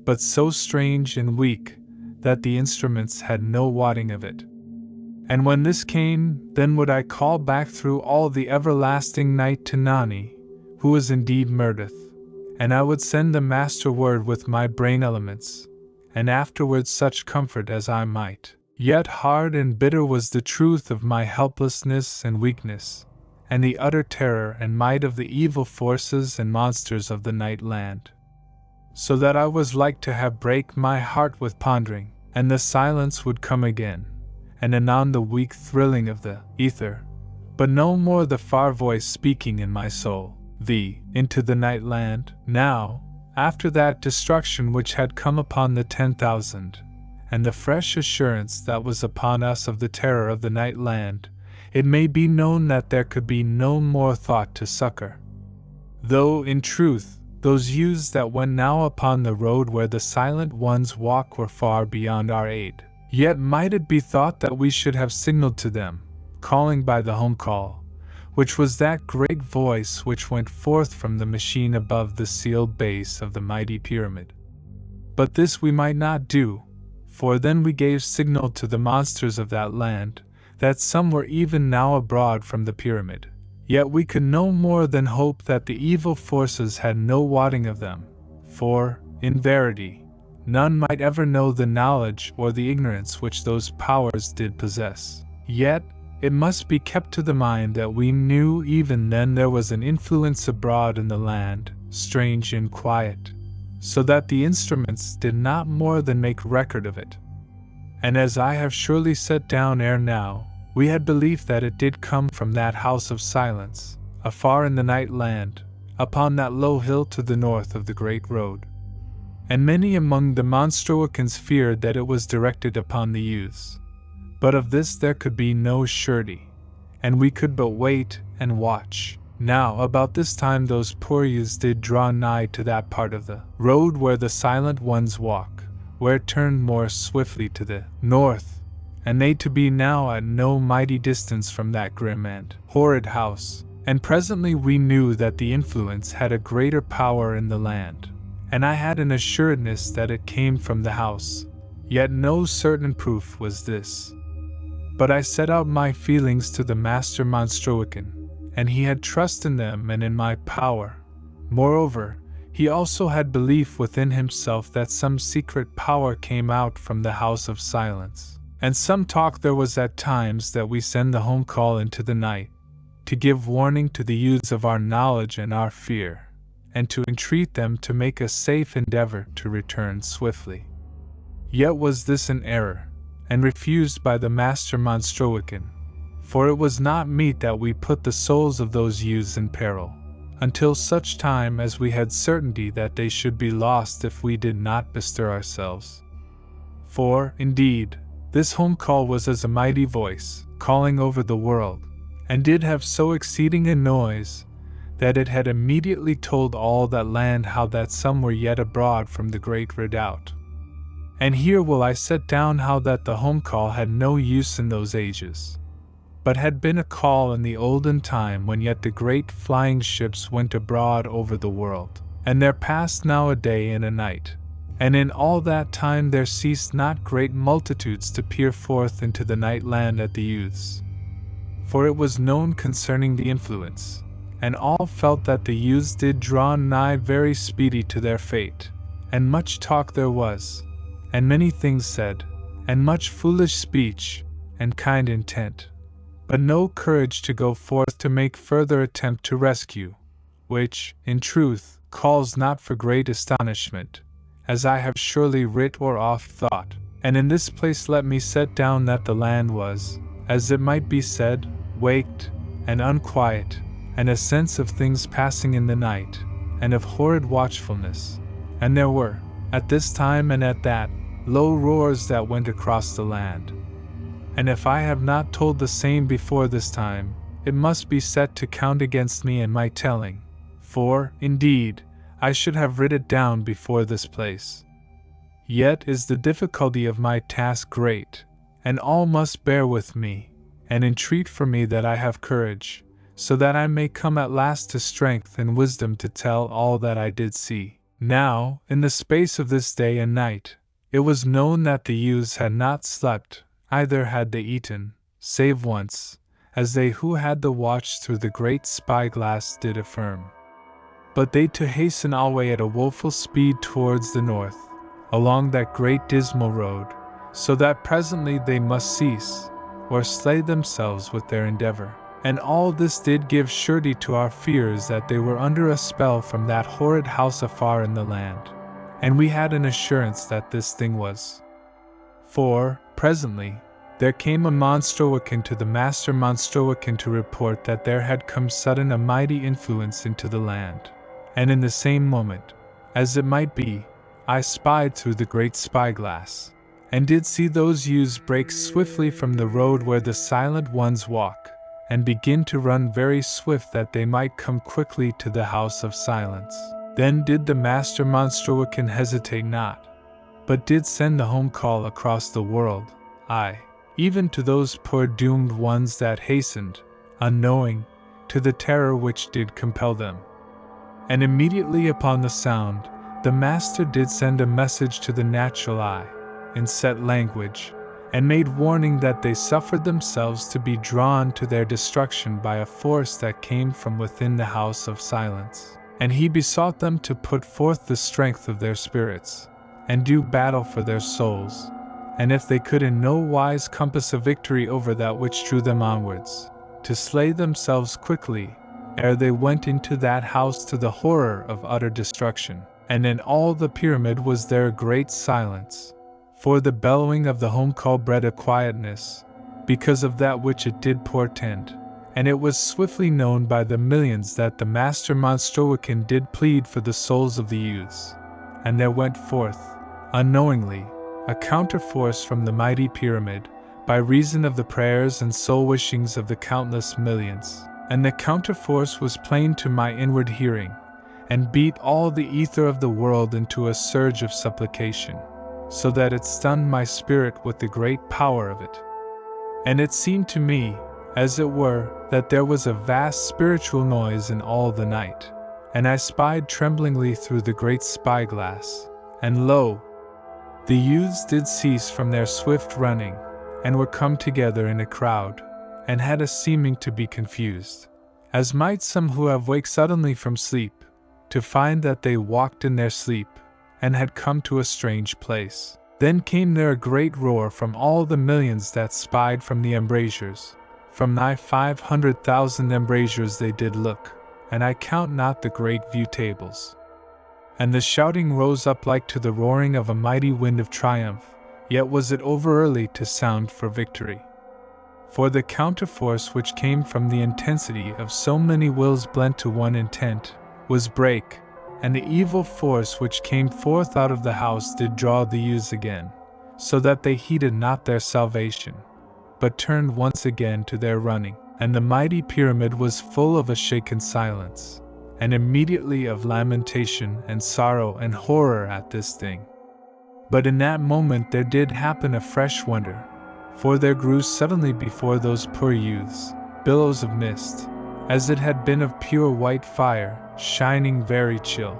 but so strange and weak that the instruments had no wotting of it. And when this came, then would I call back through all the everlasting night to Nani, who was indeed Murdeth, and I would send the master word with my brain elements, and afterwards such comfort as I might. Yet hard and bitter was the truth of my helplessness and weakness, and the utter terror and might of the evil forces and monsters of the night land. So that I was like to have break my heart with pondering, and the silence would come again, and anon the weak thrilling of the ether, but no more the far voice speaking in my soul, into the night land. Now, after that destruction which had come upon the 10,000, and the fresh assurance that was upon us of the terror of the night land, it may be known that there could be no more thought to succor. Though, in truth, those youths that went now upon the road where the silent ones walk were far beyond our aid, yet might it be thought that we should have signaled to them, calling by the home call, which was that great voice which went forth from the machine above the sealed base of the mighty pyramid. But this we might not do, for then we gave signal to the monsters of that land, that some were even now abroad from the pyramid. Yet we could no more than hope that the evil forces had no wotting of them, for, in verity, none might ever know the knowledge or the ignorance which those powers did possess. Yet, it must be kept to the mind that we knew even then there was an influence abroad in the land, strange and quiet, so that the instruments did not more than make record of it. And as I have surely set down ere now, we had belief that it did come from that house of silence, afar in the night land, upon that low hill to the north of the great road. And many among the Monstroicans feared that it was directed upon the youths. But of this there could be no surety, and we could but wait and watch. Now about this time those poor youths did draw nigh to that part of the road where the silent ones walk, where it turned more swiftly to the north, and they to be now at no mighty distance from that grim and horrid house. And presently we knew that the influence had a greater power in the land, and I had an assuredness that it came from the house, yet no certain proof was this. But I set out my feelings to the master Monstroican, and he had trust in them and in my power. Moreover, he also had belief within himself that some secret power came out from the house of silence. And some talk there was at times that we send the home call into the night, to give warning to the youths of our knowledge and our fear, and to entreat them to make a safe endeavor to return swiftly. Yet was this an error, and refused by the Master Monstrowican, for it was not meet that we put the souls of those youths in peril, until such time as we had certainty that they should be lost if we did not bestir ourselves. For, indeed, this home call was as a mighty voice, calling over the world, and did have so exceeding a noise, that it had immediately told all that land how that some were yet abroad from the great redoubt. And here will I set down how that the home call had no use in those ages, but had been a call in the olden time when yet the great flying ships went abroad over the world, and there passed now a day and a night, and in all that time there ceased not great multitudes to peer forth into the night land at the youths. For it was known concerning the influence, and all felt that the youths did draw nigh very speedy to their fate, and much talk there was, and many things said, and much foolish speech, and kind intent, but no courage to go forth to make further attempt to rescue, which, in truth, calls not for great astonishment, as I have surely writ or oft thought. And in this place let me set down that the land was, as it might be said, waked, and unquiet, and a sense of things passing in the night, and of horrid watchfulness. And there were, at this time and at that, low roars that went across the land. And if I have not told the same before this time, it must be set to count against me in my telling, for, indeed, I should have writ it down before this place. Yet is the difficulty of my task great, and all must bear with me, and entreat for me that I have courage, so that I may come at last to strength and wisdom to tell all that I did see. Now, in the space of this day and night, it was known that the youths had not slept, either had they eaten, save once, as they who had the watch through the great spyglass did affirm. But they to hasten alway at a woeful speed towards the north, along that great dismal road, so that presently they must cease, or slay themselves with their endeavor. And all this did give surety to our fears that they were under a spell from that horrid house afar in the land, and we had an assurance that this thing was. For, presently, there came a Monstrowican to the Master Monstrowican to report that there had come sudden a mighty influence into the land, and in the same moment, as it might be, I spied through the great spyglass, and did see those youths break swiftly from the road where the silent ones walk, and begin to run very swift that they might come quickly to the house of silence. Then did the Master Monstrowican hesitate not, but did send the home call across the world, aye, even to those poor doomed ones that hastened, unknowing, to the terror which did compel them. And immediately upon the sound, the Master did send a message to the natural eye, in set language, and made warning that they suffered themselves to be drawn to their destruction by a force that came from within the house of silence. And he besought them to put forth the strength of their spirits, and do battle for their souls, and if they could in no wise compass a victory over that which drew them onwards, to slay themselves quickly, ere they went into that house to the horror of utter destruction. And in all the pyramid was there a great silence, for the bellowing of the home call bred a quietness, because of that which it did portend, and it was swiftly known by the millions that the Master Monstrowican did plead for the souls of the youths, and there went forth, unknowingly, a counterforce from the mighty pyramid, by reason of the prayers and soul-wishings of the countless millions, and the counterforce was plain to my inward hearing, and beat all the ether of the world into a surge of supplication, so that it stunned my spirit with the great power of it. And it seemed to me, as it were, that there was a vast spiritual noise in all the night, and I spied tremblingly through the great spyglass, and lo! The youths did cease from their swift running, and were come together in a crowd, and had a seeming to be confused, as might some who have waked suddenly from sleep, to find that they walked in their sleep, and had come to a strange place. Then came there a great roar from all the millions that spied from the embrasures, From nigh 500,000 embrasures they did look, and I count not the great view tables. And the shouting rose up like to the roaring of a mighty wind of triumph, yet was it over early to sound for victory. For the counterforce which came from the intensity of so many wills blent to one intent, was break, and the evil force which came forth out of the house did draw the youths again, so that they heeded not their salvation, but turned once again to their running, and the mighty pyramid was full of a shaken silence, and immediately of lamentation and sorrow and horror at this thing. But in that moment there did happen a fresh wonder, for there grew suddenly before those poor youths billows of mist, as it had been of pure white fire, shining very chill,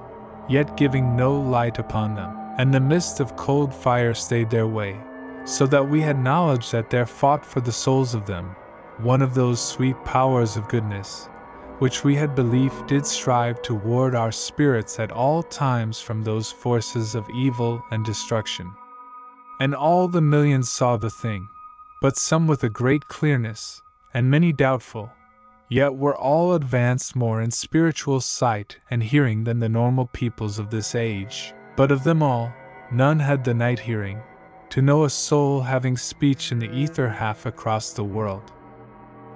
yet giving no light upon them, and the mist of cold fire stayed their way, so that we had knowledge that there fought for the souls of them one of those sweet powers of goodness, which we had believed did strive to ward our spirits at all times from those forces of evil and destruction. And all the millions saw the thing, but some with a great clearness, and many doubtful, yet were all advanced more in spiritual sight and hearing than the normal peoples of this age. But of them all, none had the night hearing, to know a soul having speech in the ether half across the world.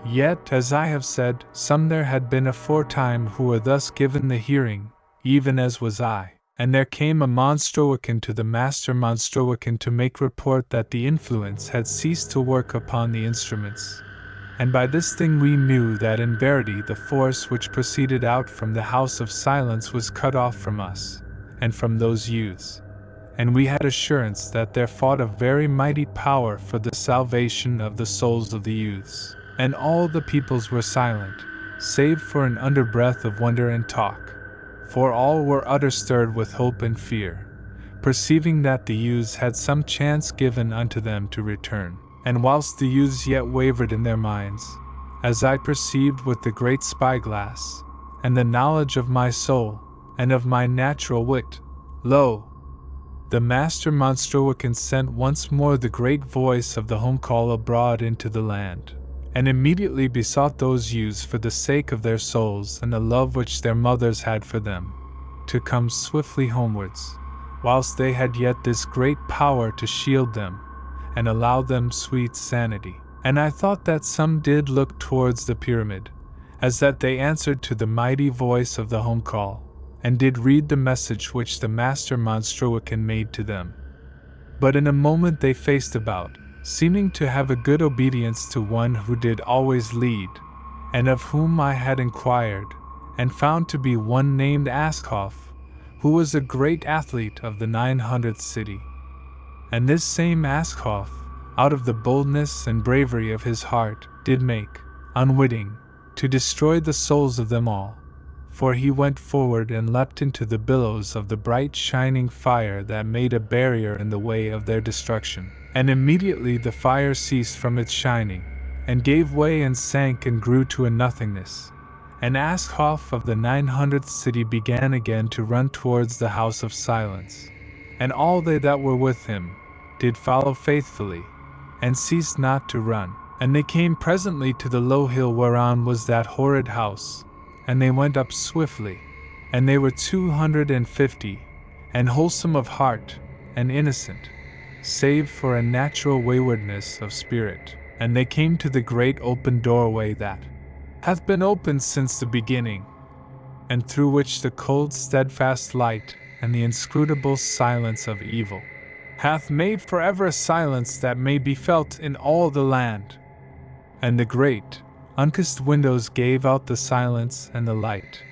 Yet, as I have said, some there had been aforetime who were thus given the hearing, even as was I. And there came a Monstrowican to the master Monstrowican to make report that the influence had ceased to work upon the instruments. And by this thing we knew that in verity the force which proceeded out from the house of silence was cut off from us, and from those youths. And we had assurance that there fought a very mighty power for the salvation of the souls of the youths. And all the peoples were silent, save for an underbreath of wonder and talk, for all were utter stirred with hope and fear, perceiving that the youths had some chance given unto them to return. And whilst the youths yet wavered in their minds, as I perceived with the great spyglass, and the knowledge of my soul, and of my natural wit, lo! The master Monstrowican sent once more the great voice of the home call abroad into the land, and immediately besought those youths for the sake of their souls and the love which their mothers had for them, to come swiftly homewards, whilst they had yet this great power to shield them, and allow them sweet sanity. And I thought that some did look towards the pyramid, as that they answered to the mighty voice of the home call, and did read the message which the master Monstrowican made to them. But in a moment they faced about, seeming to have a good obedience to one who did always lead, and of whom I had inquired, and found to be one named Askhoff, who was a great athlete of the 900th city. And this same Askhoff, out of the boldness and bravery of his heart, did make, unwitting, to destroy the souls of them all, for he went forward and leapt into the billows of the bright shining fire that made a barrier in the way of their destruction. And immediately the fire ceased from its shining, and gave way and sank and grew to a nothingness. And Askhoff of the 900th city began again to run towards the house of silence. And all they that were with him did follow faithfully, and ceased not to run. And they came presently to the low hill whereon was that horrid house, and they went up swiftly, and they were 250, and wholesome of heart, and innocent, save for a natural waywardness of spirit. And they came to the great open doorway that hath been opened since the beginning, and through which the cold steadfast light and the inscrutable silence of evil hath made forever a silence that may be felt in all the land. And the great, unkissed windows gave out the silence and the light,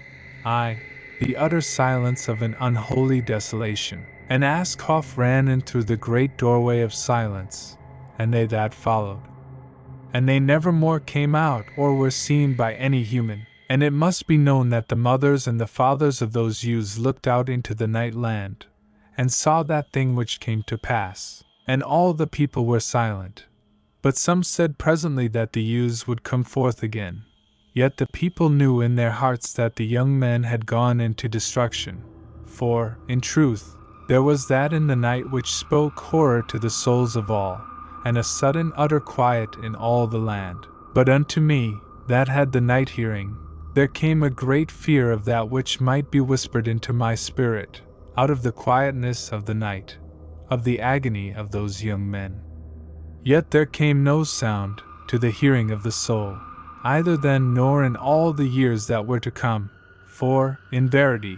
aye, the utter silence of an unholy desolation. And Askhoff ran in through the great doorway of silence, and they that followed. And they never more came out or were seen by any human. And it must be known that the mothers and the fathers of those youths looked out into the night land, and saw that thing which came to pass. And all the people were silent. But some said presently that the youths would come forth again. Yet the people knew in their hearts that the young men had gone into destruction. For, in truth, there was that in the night which spoke horror to the souls of all, and a sudden utter quiet in all the land. But unto me, that had the night hearing, there came a great fear of that which might be whispered into my spirit, out of the quietness of the night, of the agony of those young men. Yet there came no sound to the hearing of the soul, either then nor in all the years that were to come, for, in verity,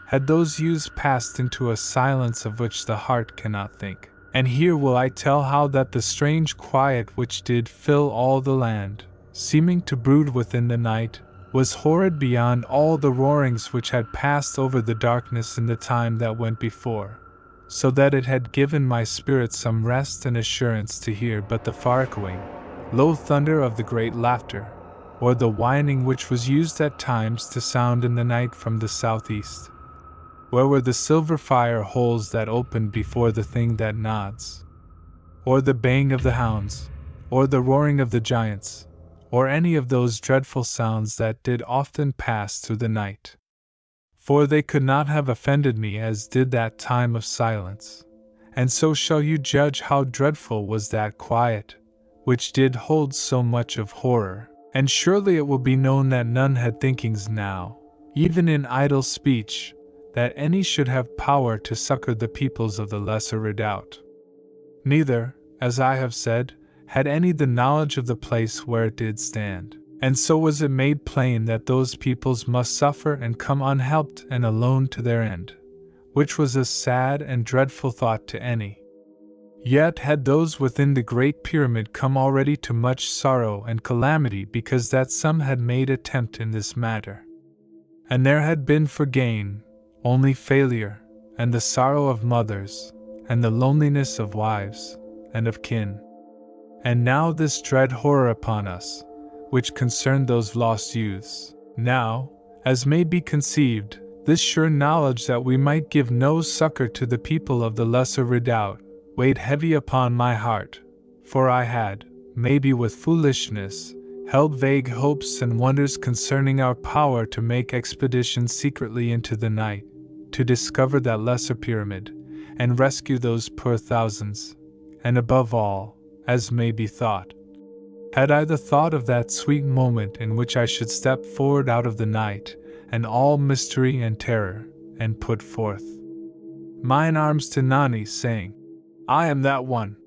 had those youths passed into a silence of which the heart cannot think. And here will I tell how that the strange quiet which did fill all the land, seeming to brood within the night, was horrid beyond all the roarings which had passed over the darkness in the time that went before, so that it had given my spirit some rest and assurance to hear but the far-echoing, low thunder of the great laughter, or the whining which was used at times to sound in the night from the southeast. Where were the silver fire holes that opened before the thing that nods? Or the baying of the hounds, or the roaring of the giants, or any of those dreadful sounds that did often pass through the night? For they could not have offended me as did that time of silence, and so shall you judge how dreadful was that quiet, which did hold so much of horror. And surely it will be known that none had thinkings now, even in idle speech, that any should have power to succor the peoples of the Lesser Redoubt. Neither, as I have said, had any the knowledge of the place where it did stand, and so was it made plain that those peoples must suffer and come unhelped and alone to their end, which was a sad and dreadful thought to any. Yet had those within the great pyramid come already to much sorrow and calamity because that some had made attempt in this matter. And there had been for gain only failure, and the sorrow of mothers, and the loneliness of wives, and of kin. And now this dread horror upon us, which concerned those lost youths. Now, as may be conceived, this sure knowledge that we might give no succor to the people of the Lesser Redoubt, weighed heavy upon my heart, for I had, maybe with foolishness, held vague hopes and wonders concerning our power to make expeditions secretly into the night, to discover that lesser pyramid, and rescue those poor thousands, and above all, as may be thought, had I the thought of that sweet moment in which I should step forward out of the night, and all mystery and terror, and put forth mine arms to Nani, saying, I am that one,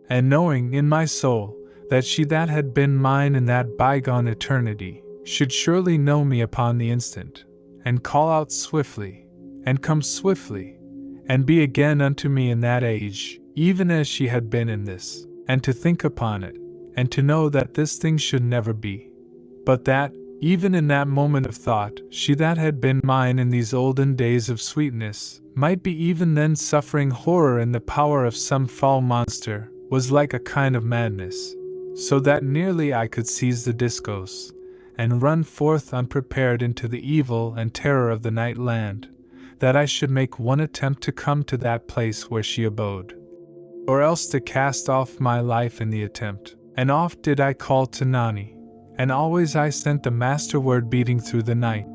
and knowing in my soul that she that had been mine in that bygone eternity should surely know me upon the instant, and call out swiftly, and come swiftly, and be again unto me in that age, even as she had been in this, and to think upon it, and to know that this thing should never be, but that, even in that moment of thought, she that had been mine in these olden days of sweetness, might be even then suffering horror in the power of some foul monster, was like a kind of madness, so that nearly I could seize the discos, and run forth unprepared into the evil and terror of the night land, that I should make one attempt to come to that place where she abode, or else to cast off my life in the attempt. And oft did I call to Nani, and always I sent the master word beating through the night,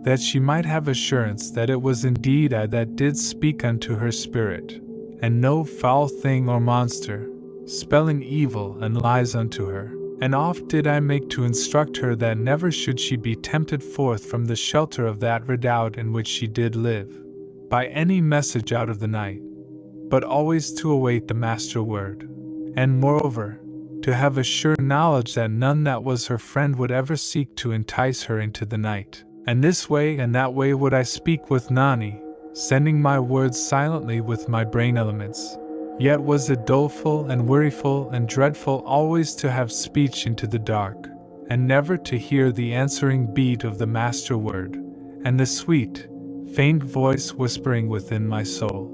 that she might have assurance that it was indeed I that did speak unto her spirit, and no foul thing or monster, spelling evil and lies unto her. And oft did I make to instruct her that never should she be tempted forth from the shelter of that redoubt in which she did live, by any message out of the night, but always to await the master word, and moreover, to have a sure knowledge that none that was her friend would ever seek to entice her into the night. And this way and that way would I speak with Nani, sending my words silently with my brain elements. Yet was it doleful and weariful and dreadful always to have speech into the dark, and never to hear the answering beat of the master word, and the sweet, faint voice whispering within my soul.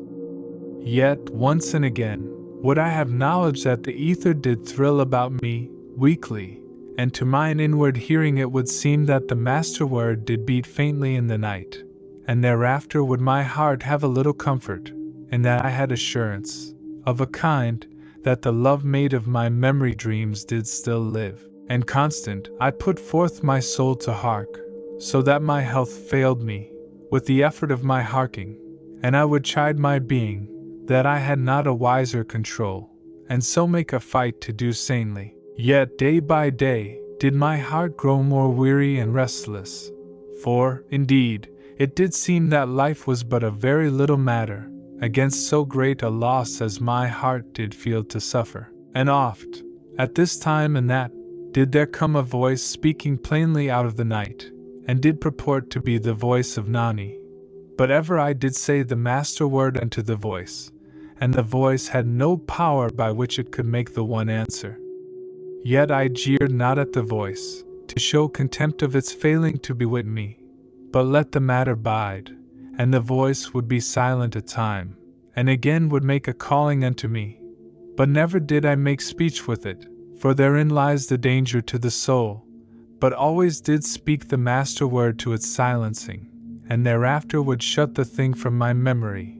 Yet, once and again, would I have knowledge that the ether did thrill about me, weakly, and to mine inward hearing it would seem that the master word did beat faintly in the night, and thereafter would my heart have a little comfort, in that I had assurance, of a kind, that the love-mate of my memory dreams did still live, and constant I put forth my soul to hark, so that my health failed me, with the effort of my harking, and I would chide my being, that I had not a wiser control, and so make a fight to do sanely. Yet day by day did my heart grow more weary and restless, for, indeed, it did seem that life was but a very little matter against so great a loss as my heart did feel to suffer. And oft, at this time and that, did there come a voice speaking plainly out of the night, and did purport to be the voice of Nani. But ever I did say the master word unto the voice, and the voice had no power by which it could make the one answer. Yet I jeered not at the voice, to show contempt of its failing to bewit me, but let the matter bide, and the voice would be silent a time, and again would make a calling unto me. But never did I make speech with it, for therein lies the danger to the soul, but always did speak the master word to its silencing, and thereafter would shut the thing from my memory,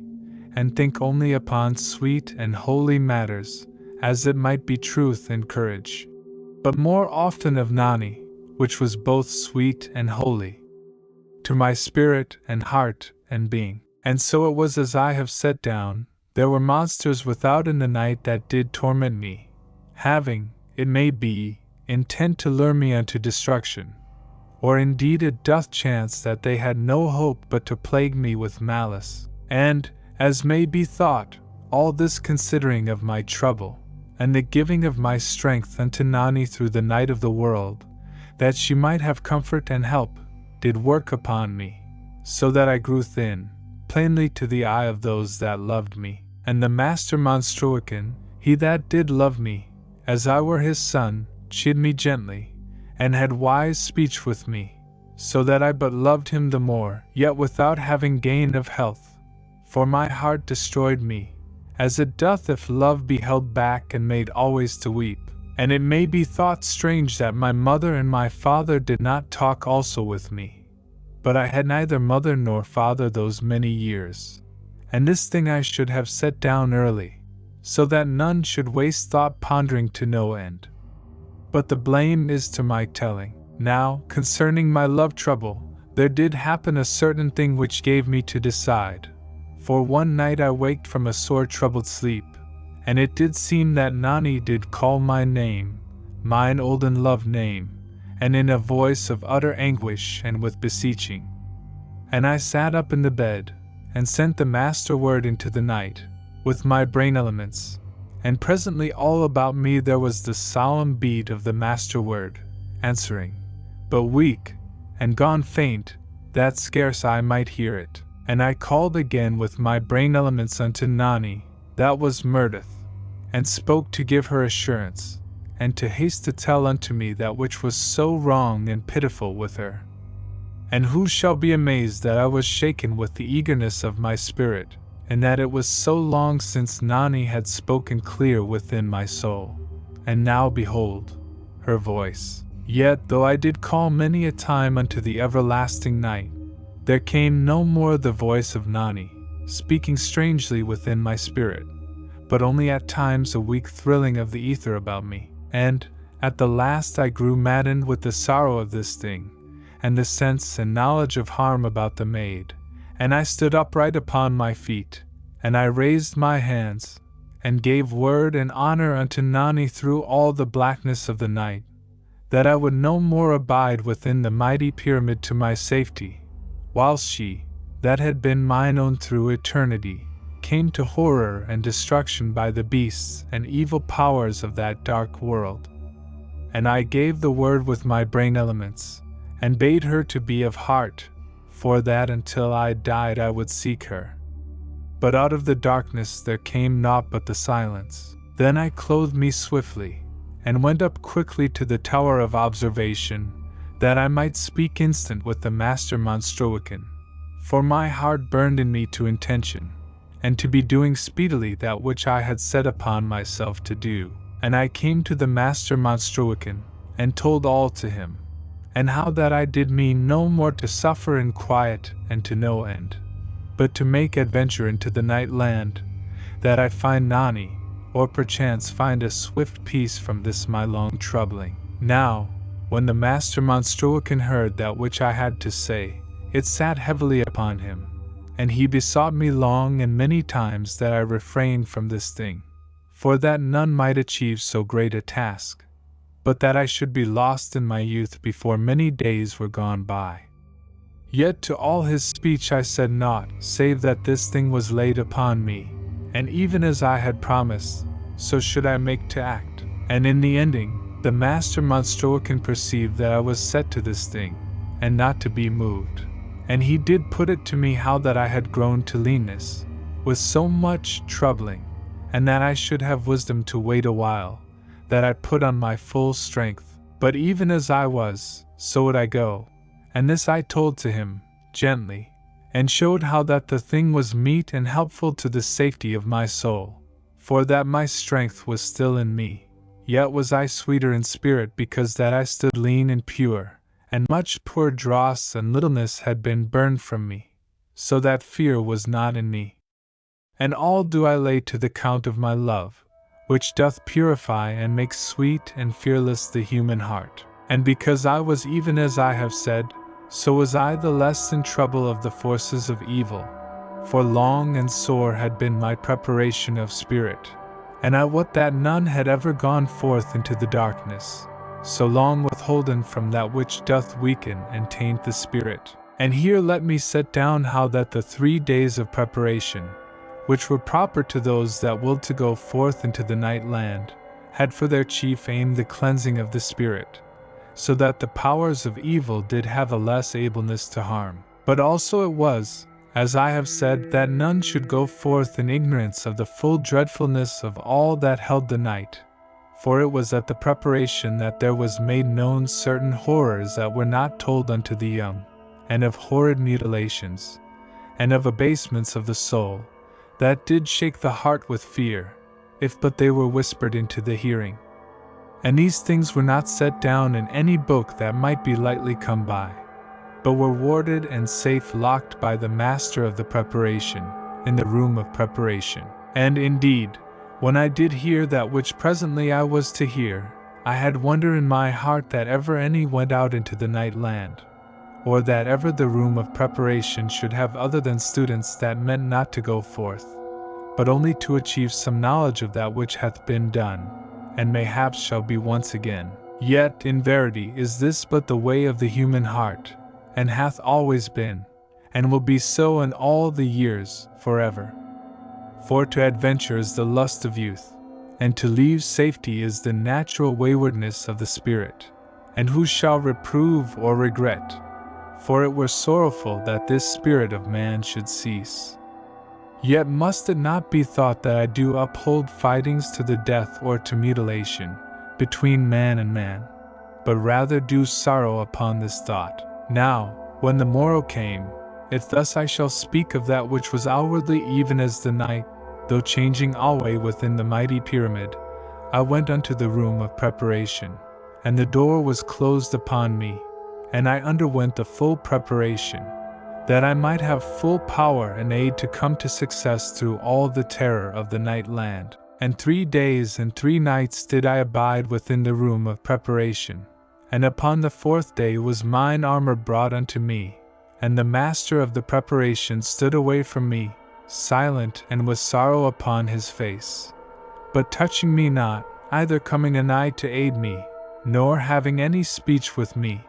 and think only upon sweet and holy matters, as it might be truth and courage, but more often of Nani, which was both sweet and holy, to my spirit and heart and being. And so it was as I have set down, there were monsters without in the night that did torment me, having, it may be, intent to lure me unto destruction. Or indeed it doth chance that they had no hope but to plague me with malice. And, as may be thought, all this considering of my trouble, and the giving of my strength unto Nani through the night of the world, that she might have comfort and help, did work upon me, so that I grew thin, plainly to the eye of those that loved me. And the master Monstruican, he that did love me, as I were his son, chid me gently, and had wise speech with me, so that I but loved him the more, yet without having gain of health. For my heart destroyed me, as it doth if love be held back and made always to weep. And it may be thought strange that my mother and my father did not talk also with me. But I had neither mother nor father those many years, and this thing I should have set down early, so that none should waste thought pondering to no end. But the blame is to my telling. Now, concerning my love trouble, there did happen a certain thing which gave me to decide. For one night I waked from a sore troubled sleep, and it did seem that Nani did call my name, mine olden loved name, and in a voice of utter anguish and with beseeching. And I sat up in the bed, and sent the master word into the night, with my brain elements, and presently all about me there was the solemn beat of the master word, answering, but weak, and gone faint, that scarce I might hear it. And I called again with my brain elements unto Nani, that was Murdith, and spoke to give her assurance, and to haste to tell unto me that which was so wrong and pitiful with her. And who shall be amazed that I was shaken with the eagerness of my spirit, and that it was so long since Nani had spoken clear within my soul. And now behold, her voice. Yet though I did call many a time unto the everlasting night, there came no more the voice of Nani, speaking strangely within my spirit, but only at times a weak thrilling of the ether about me. And, at the last I grew maddened with the sorrow of this thing, and the sense and knowledge of harm about the maid, and I stood upright upon my feet, and I raised my hands, and gave word and honor unto Nani through all the blackness of the night, that I would no more abide within the mighty pyramid to my safety, whilst she, that had been mine own through eternity, came to horror and destruction by the beasts and evil powers of that dark world. And I gave the word with my brain elements, and bade her to be of heart, for that until I died I would seek her. But out of the darkness there came naught but the silence. Then I clothed me swiftly, and went up quickly to the tower of observation, that I might speak instant with the master Monstruican. For my heart burned in me to intention, and to be doing speedily that which I had set upon myself to do. And I came to the master Monstruican, and told all to him, and how that I did mean no more to suffer in quiet and to no end, but to make adventure into the night land, that I find Nani, or perchance find a swift peace from this my long troubling. Now, when the master Monstruican heard that which I had to say, it sat heavily upon him, and he besought me long and many times that I refrain from this thing, for that none might achieve so great a task. but that I should be lost in my youth before many days were gone by. Yet to all his speech I said naught, save that this thing was laid upon me, and even as I had promised, so should I make to act. And in the ending, the master Monstroican perceived that I was set to this thing, and not to be moved. And he did put it to me how that I had grown to leanness, with so much troubling, and that I should have wisdom to wait a while, that I put on my full strength. But even as I was, so would I go. And this I told to him, gently, and showed how that the thing was meet and helpful to the safety of my soul, for that my strength was still in me. Yet was I sweeter in spirit because that I stood lean and pure, and much poor dross and littleness had been burned from me, so that fear was not in me. And all do I lay to the count of my love, which doth purify and make sweet and fearless the human heart. And because I was even as I have said, so was I the less in trouble of the forces of evil, for long and sore had been my preparation of spirit, and I wot that none had ever gone forth into the darkness, so long withholden from that which doth weaken and taint the spirit. And here let me set down how that the 3 days of preparation, which were proper to those that willed to go forth into the night land, had for their chief aim the cleansing of the spirit, so that the powers of evil did have a less ableness to harm. But also it was, as I have said, that none should go forth in ignorance of the full dreadfulness of all that held the night, for it was at the preparation that there was made known certain horrors that were not told unto the young, and of horrid mutilations, and of abasements of the soul, that did shake the heart with fear, if but they were whispered into the hearing. And these things were not set down in any book that might be lightly come by, but were warded and safe locked by the master of the preparation, in the room of preparation. And indeed, when I did hear that which presently I was to hear, I had wonder in my heart that ever any went out into the night land, or that ever the room of preparation should have other than students that meant not to go forth, but only to achieve some knowledge of that which hath been done, and mayhaps shall be once again. Yet, in verity, is this but the way of the human heart, and hath always been, and will be so in all the years, forever. For to adventure is the lust of youth, and to leave safety is the natural waywardness of the spirit. And who shall reprove or regret? For it were sorrowful that this spirit of man should cease. Yet must it not be thought that I do uphold fightings to the death or to mutilation, between man and man, but rather do sorrow upon this thought. Now, when the morrow came, if thus I shall speak of that which was outwardly even as the night, though changing alway within the mighty pyramid, I went unto the room of preparation, and the door was closed upon me, and I underwent the full preparation, that I might have full power and aid to come to success through all the terror of the night land. And 3 days and 3 nights did I abide within the room of preparation, and upon the 4th day was mine armor brought unto me, and the master of the preparation stood away from me, silent and with sorrow upon his face, but touching me not, either coming anigh to aid me, nor having any speech with me,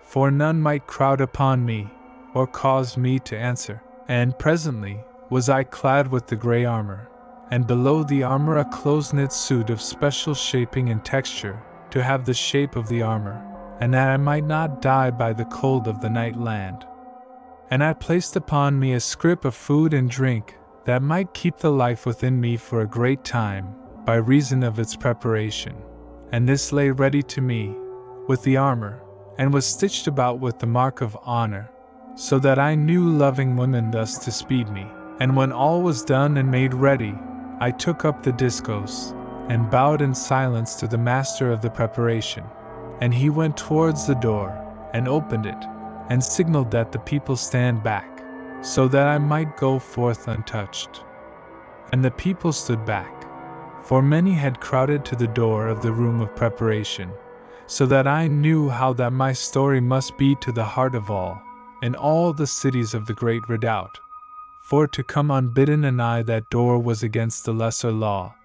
for none might crowd upon me, or cause me to answer. And presently was I clad with the grey armor, and below the armor a close-knit suit of special shaping and texture, to have the shape of the armor, and that I might not die by the cold of the night land. And I placed upon me a scrip of food and drink, that might keep the life within me for a great time, by reason of its preparation. And this lay ready to me, with the armor, and was stitched about with the mark of honor, so that I knew loving women thus to speed me. And when all was done and made ready, I took up the discourse, and bowed in silence to the master of the preparation. And he went towards the door, and opened it, and signaled that the people stand back, so that I might go forth untouched. And the people stood back, for many had crowded to the door of the room of preparation, so that I knew how that my story must be to the heart of all, in all the cities of the great redoubt. For to come unbidden anigh that door was against the lesser law,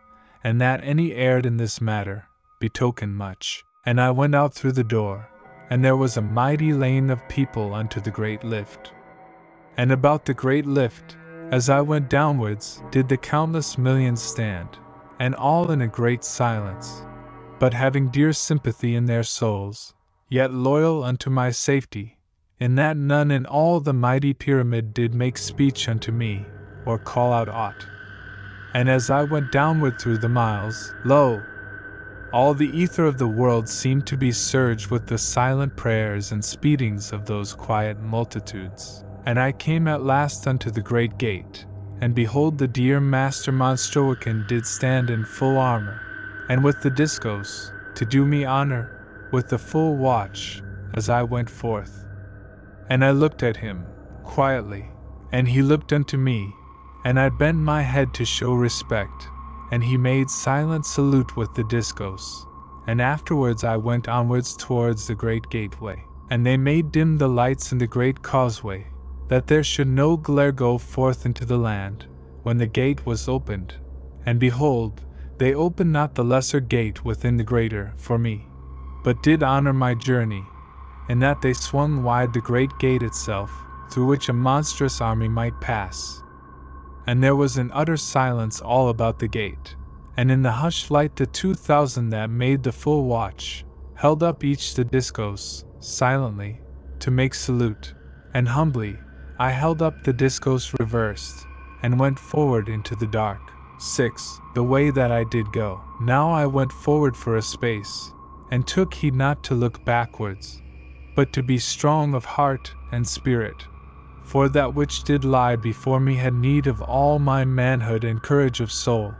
and that any erred in this matter betokened much. And I went out through the door, and there was a mighty lane of people unto the great lift. And about the great lift, as I went downwards, did the countless millions stand, and all in a great silence, but having dear sympathy in their souls, yet loyal unto my safety, in that none in all the mighty pyramid did make speech unto me, or call out aught. And as I went downward through the miles, lo! All the ether of the world seemed to be surged with the silent prayers and speedings of those quiet multitudes. And I came at last unto the great gate, and behold the dear Master Monstroican did stand in full armor, and with the discos, to do me honor, with the full watch, as I went forth. And I looked at him, quietly, and he looked unto me, and I bent my head to show respect, and he made silent salute with the discos, and afterwards I went onwards towards the great gateway, and they made dim the lights in the great causeway, that there should no glare go forth into the land, when the gate was opened, and behold, they opened not the lesser gate within the greater for me, but did honor my journey, in that they swung wide the great gate itself, through which a monstrous army might pass. And there was an utter silence all about the gate, and in the hushed light the 2,000 that made the full watch, held up each the discos, silently, to make salute, and humbly, I held up the discos reversed, and went forward into the dark. 6. The way that I did go. Now I went forward for a space, and took heed not to look backwards, but to be strong of heart and spirit. For that which did lie before me had need of all my manhood and courage of soul,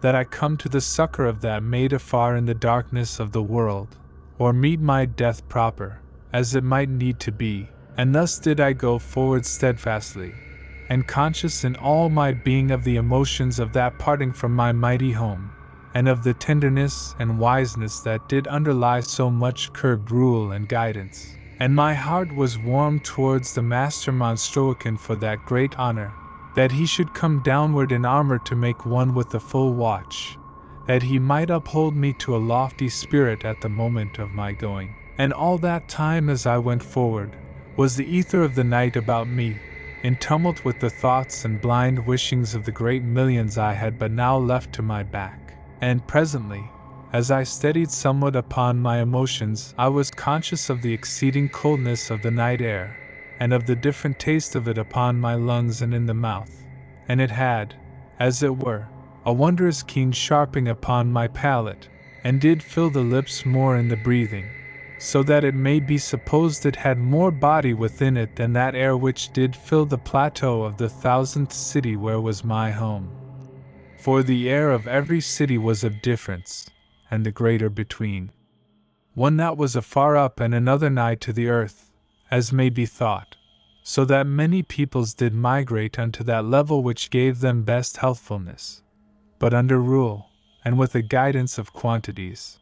that I come to the succor of that made afar in the darkness of the world, or meet my death proper, as it might need to be. And thus did I go forward steadfastly, and conscious in all my being of the emotions of that parting from my mighty home, and of the tenderness and wiseness that did underlie so much curbed rule and guidance. And my heart was warm towards the Master Monstroican for that great honor, that he should come downward in armor to make one with the full watch, that he might uphold me to a lofty spirit at the moment of my going. And all that time as I went forward, was the ether of the night about me, in tumult with the thoughts and blind wishings of the great millions I had but now left to my back. And presently, as I steadied somewhat upon my emotions, I was conscious of the exceeding coldness of the night air, and of the different taste of it upon my lungs and in the mouth, and it had, as it were, a wondrous keen sharping upon my palate, and did fill the lips more in the breathing, so that it may be supposed it had more body within it than that air which did fill the plateau of the 1000th city where was my home. For the air of every city was of difference, and the greater between. One that was afar up and another nigh to the earth, as may be thought, so that many peoples did migrate unto that level which gave them best healthfulness, but under rule, and with the guidance of quantities.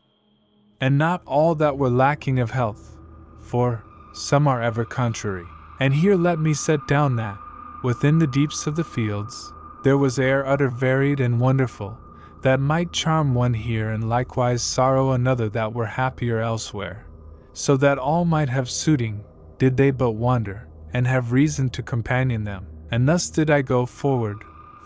And not all that were lacking of health, for some are ever contrary. And here let me set down that, within the deeps of the fields, there was air utter varied and wonderful, that might charm one here and likewise sorrow another that were happier elsewhere, so that all might have soothing, did they but wander, and have reason to companion them. And thus did I go forward,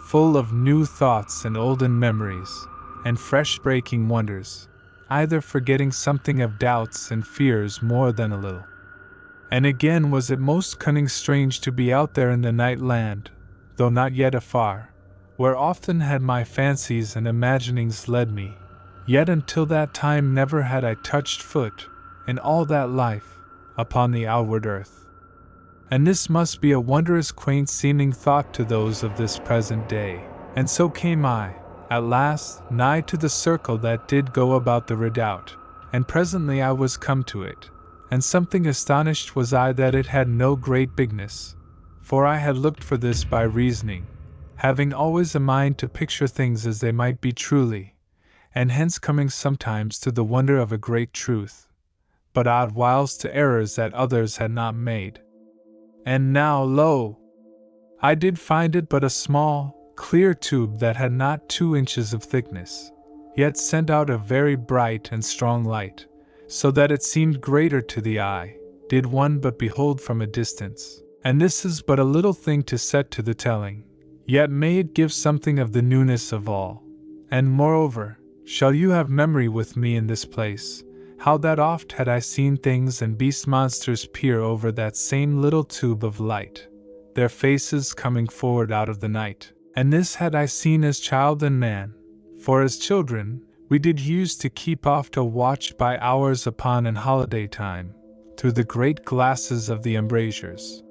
full of new thoughts and olden memories, and fresh breaking wonders, either forgetting something of doubts and fears more than a little. And again was it most cunning strange to be out there in the night land, though not yet afar, where often had my fancies and imaginings led me, yet until that time never had I touched foot, in all that life, upon the outward earth. And this must be a wondrous quaint seeming thought to those of this present day. And so came I, at last, nigh to the circle that did go about the redoubt, and presently I was come to it, and something astonished was I that it had no great bigness, for I had looked for this by reasoning, having always a mind to picture things as they might be truly, and hence coming sometimes to the wonder of a great truth, but odd whiles to errors that others had not made. And now, lo! I did find it but a small, clear tube that had not 2 inches of thickness, yet sent out a very bright and strong light, so that it seemed greater to the eye, did one but behold from a distance. And this is but a little thing to set to the telling, yet may it give something of the newness of all. And moreover, shall you have memory with me in this place, how that oft had I seen things and beast monsters peer over that same little tube of light, their faces coming forward out of the night. And this had I seen as child and man, for as children, we did use to keep oft a watch by hours upon an holiday time, through the great glasses of the embrasures.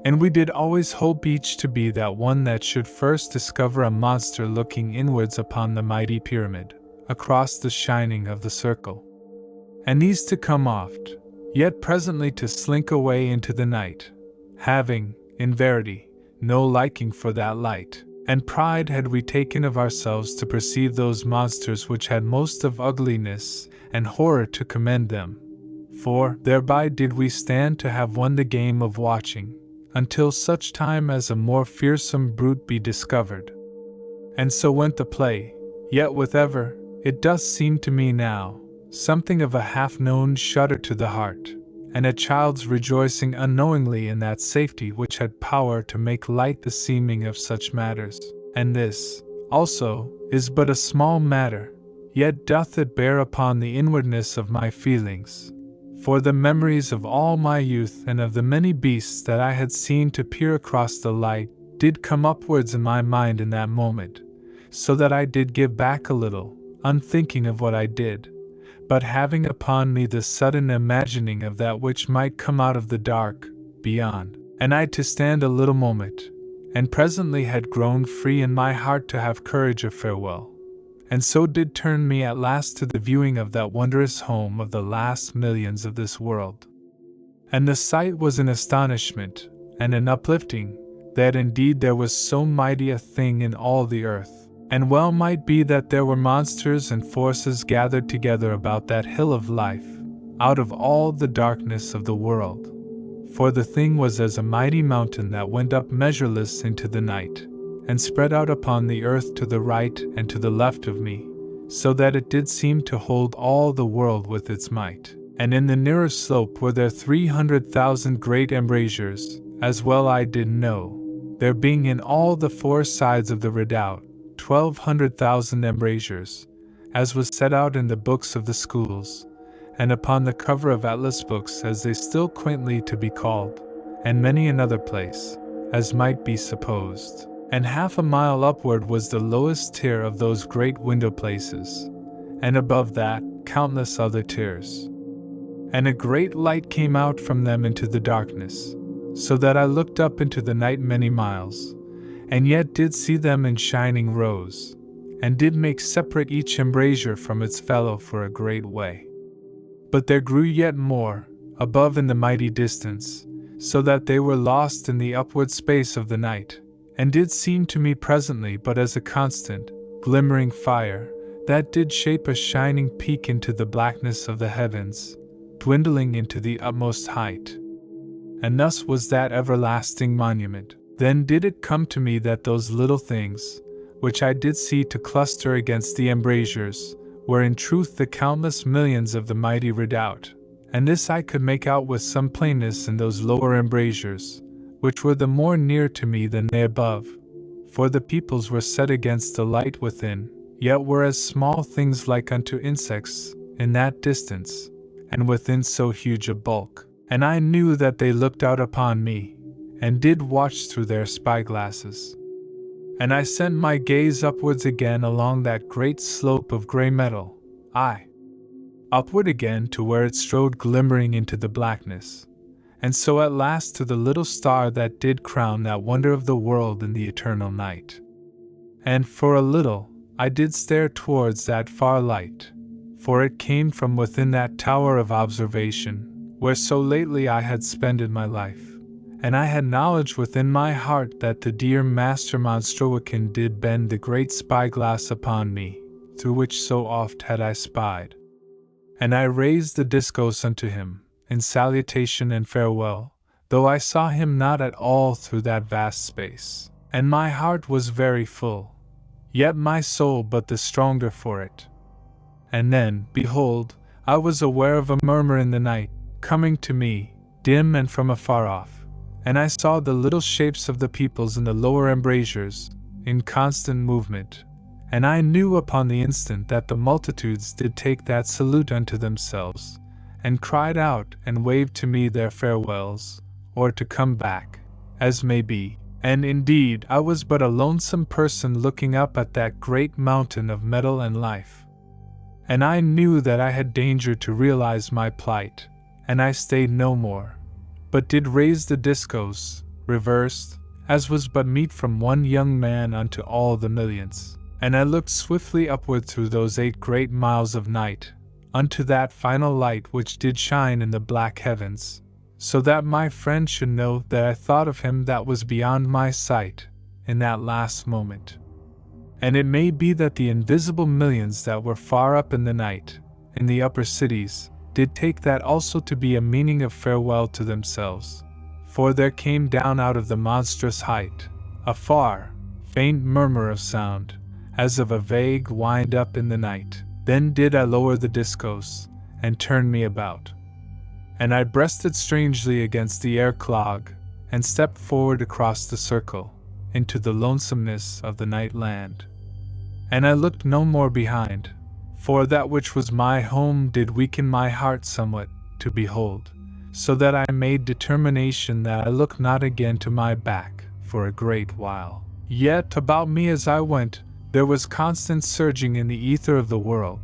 And we did always hope each to be that one that should first discover a monster looking inwards upon the mighty pyramid, across the shining of the circle. And these to come oft, yet presently to slink away into the night, having, in verity, no liking for that light, and pride had we taken of ourselves to perceive those monsters which had most of ugliness and horror to commend them. For thereby did we stand to have won the game of watching, until such time as a more fearsome brute be discovered. And so went the play, yet with ever, it doth seem to me now, something of a half-known shudder to the heart, and a child's rejoicing unknowingly in that safety which had power to make light the seeming of such matters. And this, also, is but a small matter, yet doth it bear upon the inwardness of my feelings. For the memories of all my youth and of the many beasts that I had seen to peer across the light did come upwards in my mind in that moment, so that I did give back a little, unthinking of what I did, but having upon me the sudden imagining of that which might come out of the dark, beyond, and I to stand a little moment, and presently had grown free in my heart to have courage of farewell, and so did turn me at last to the viewing of that wondrous home of the last millions of this world. And the sight was an astonishment, and an uplifting, that indeed there was so mighty a thing in all the earth, and well might be that there were monsters and forces gathered together about that hill of life, out of all the darkness of the world. For the thing was as a mighty mountain that went up measureless into the night, and spread out upon the earth to the right and to the left of me, so that it did seem to hold all the world with its might. And in the nearer slope were there 300,000 great embrasures, as well I did know, there being in all the four sides of the redoubt 1,200,000 embrasures, as was set out in the books of the schools, and upon the cover of atlas books as they still quaintly to be called, and many another place, as might be supposed. And half a mile upward was the lowest tier of those great window places, and above that, countless other tiers. And a great light came out from them into the darkness, so that I looked up into the night many miles, and yet did see them in shining rows, and did make separate each embrasure from its fellow for a great way. But there grew yet more, above in the mighty distance, so that they were lost in the upward space of the night, and did seem to me presently but as a constant, glimmering fire, that did shape a shining peak into the blackness of the heavens, dwindling into the utmost height. And thus was that everlasting monument. Then did it come to me that those little things, which I did see to cluster against the embrasures, were in truth the countless millions of the mighty redoubt, and this I could make out with some plainness in those lower embrasures, which were the more near to me than they above, for the peoples were set against the light within, yet were as small things like unto insects, in that distance, and within so huge a bulk, and I knew that they looked out upon me, and did watch through their spyglasses. And I sent my gaze upwards again along that great slope of grey metal, upward again to where it strode glimmering into the blackness, and so at last to the little star that did crown that wonder of the world in the eternal night. And for a little, I did stare towards that far light, for it came from within that tower of observation, where so lately I had spended my life, and I had knowledge within my heart that the dear Master Monstrowakin did bend the great spyglass upon me, through which so oft had I spied. And I raised the discourse unto him, in salutation and farewell, though I saw him not at all through that vast space, and my heart was very full, yet my soul but the stronger for it. And then, behold, I was aware of a murmur in the night, coming to me, dim and from afar off, and I saw the little shapes of the peoples in the lower embrasures, in constant movement, and I knew upon the instant that the multitudes did take that salute unto themselves, and cried out and waved to me their farewells, or to come back, as may be. And indeed I was but a lonesome person looking up at that great mountain of metal and life. And I knew that I had danger to realize my plight, and I stayed no more, but did raise the discourse, reversed, as was but meet from one young man unto all the millions. And I looked swiftly upward through those 8 great miles of night, unto that final light which did shine in the black heavens, so that my friend should know that I thought of him that was beyond my sight, in that last moment. And it may be that the invisible millions that were far up in the night, in the upper cities, did take that also to be a meaning of farewell to themselves, for there came down out of the monstrous height, a far, faint murmur of sound, as of a vague wind up in the night. Then did I lower the discourse, and turn me about. And I breasted strangely against the air clog, and stepped forward across the circle, into the lonesomeness of the night land. And I looked no more behind, for that which was my home did weaken my heart somewhat to behold, so that I made determination that I look not again to my back for a great while. Yet about me as I went, there was constant surging in the ether of the world,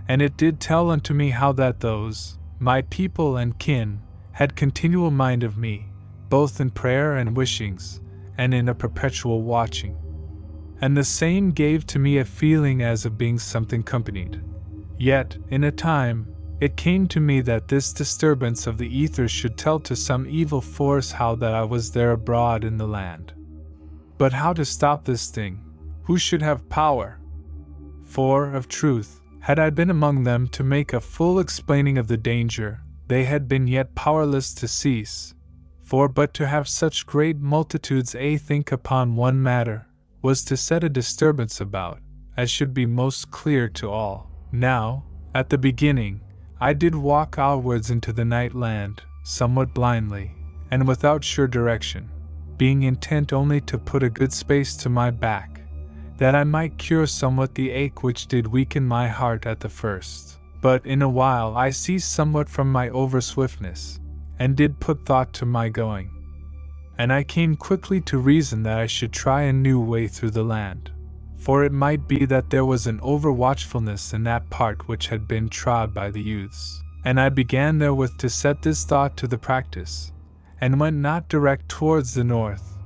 and it did tell unto me how that those, my people and kin, had continual mind of me, both in prayer and wishings, and in a perpetual watching. And the same gave to me a feeling as of being something companied. Yet, in a time, it came to me that this disturbance of the ether should tell to some evil force how that I was there abroad in the land. But how to stop this thing? Who should have power? For, of truth, had I been among them to make a full explaining of the danger, they had been yet powerless to cease. For but to have such great multitudes think upon one matter, was to set a disturbance about, as should be most clear to all. Now, at the beginning, I did walk outwards into the night land, somewhat blindly, and without sure direction, being intent only to put a good space to my back, that I might cure somewhat the ache which did weaken my heart at the first. But in a while I ceased somewhat from my over-swiftness, and did put thought to my going. And I came quickly to reason that I should try a new way through the land, for it might be that there was an over-watchfulness in that part which had been trod by the youths. And I began therewith to set this thought to the practice, and went not direct towards the north,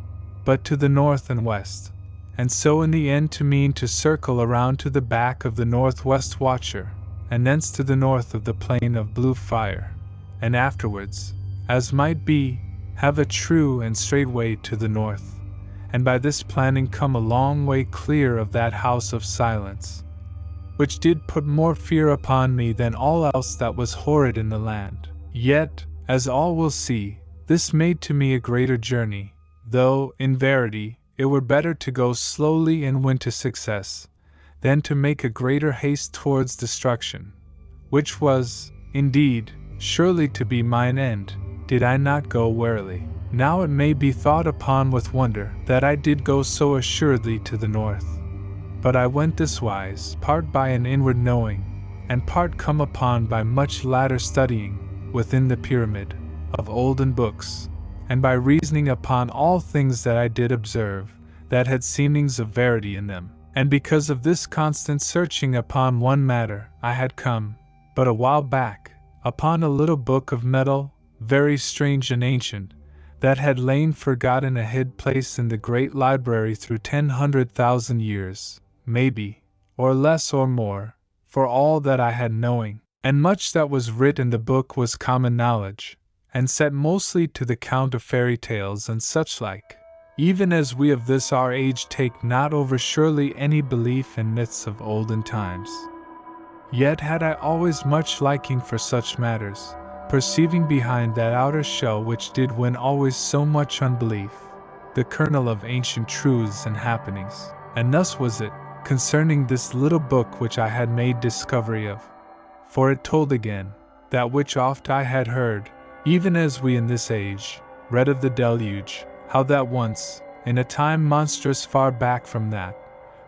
but to the north and west, and so in the end to mean to circle around to the back of the northwest watcher, and thence to the north of the plain of blue fire, and afterwards, as might be, have a true and straight way to the north, and by this planning come a long way clear of that house of silence, which did put more fear upon me than all else that was horrid in the land. Yet, as all will see, this made to me a greater journey, though, in verity, it were better to go slowly and win to success, than to make a greater haste towards destruction, which was, indeed, surely to be mine end, did I not go warily. Now it may be thought upon with wonder that I did go so assuredly to the north. But I went this wise, part by an inward knowing, and part come upon by much latter studying, within the pyramid, of olden books, and by reasoning upon all things that I did observe, that had seemings of verity in them. And because of this constant searching upon one matter, I had come, but a while back, upon a little book of metal, very strange and ancient, that had lain forgotten a hid place in the great library through 100,000 years, maybe, or less or more, for all that I had knowing, and much that was writ in the book was common knowledge, and set mostly to the count of fairy tales and such like, even as we of this our age take not over surely any belief in myths of olden times. Yet had I always much liking for such matters, perceiving behind that outer shell which did win always so much unbelief, the kernel of ancient truths and happenings. And thus was it, concerning this little book which I had made discovery of. For it told again, that which oft I had heard, even as we in this age, read of the deluge, how that once, in a time monstrous far back from that,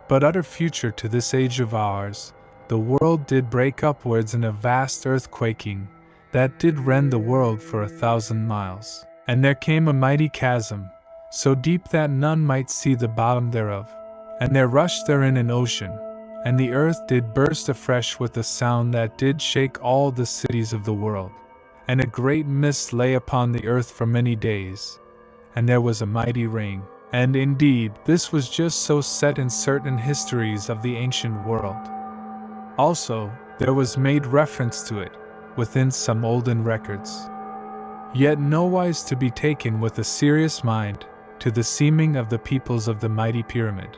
but utter future to this age of ours, the world did break upwards in a vast earthquaking, that did rend the world for 1,000 miles. And there came a mighty chasm, so deep that none might see the bottom thereof, and there rushed therein an ocean, and the earth did burst afresh with a sound that did shake all the cities of the world. And a great mist lay upon the earth for many days, and there was a mighty rain. And indeed, this was just so set in certain histories of the ancient world. Also, there was made reference to it, within some olden records. Yet nowise to be taken with a serious mind, to the seeming of the peoples of the mighty pyramid,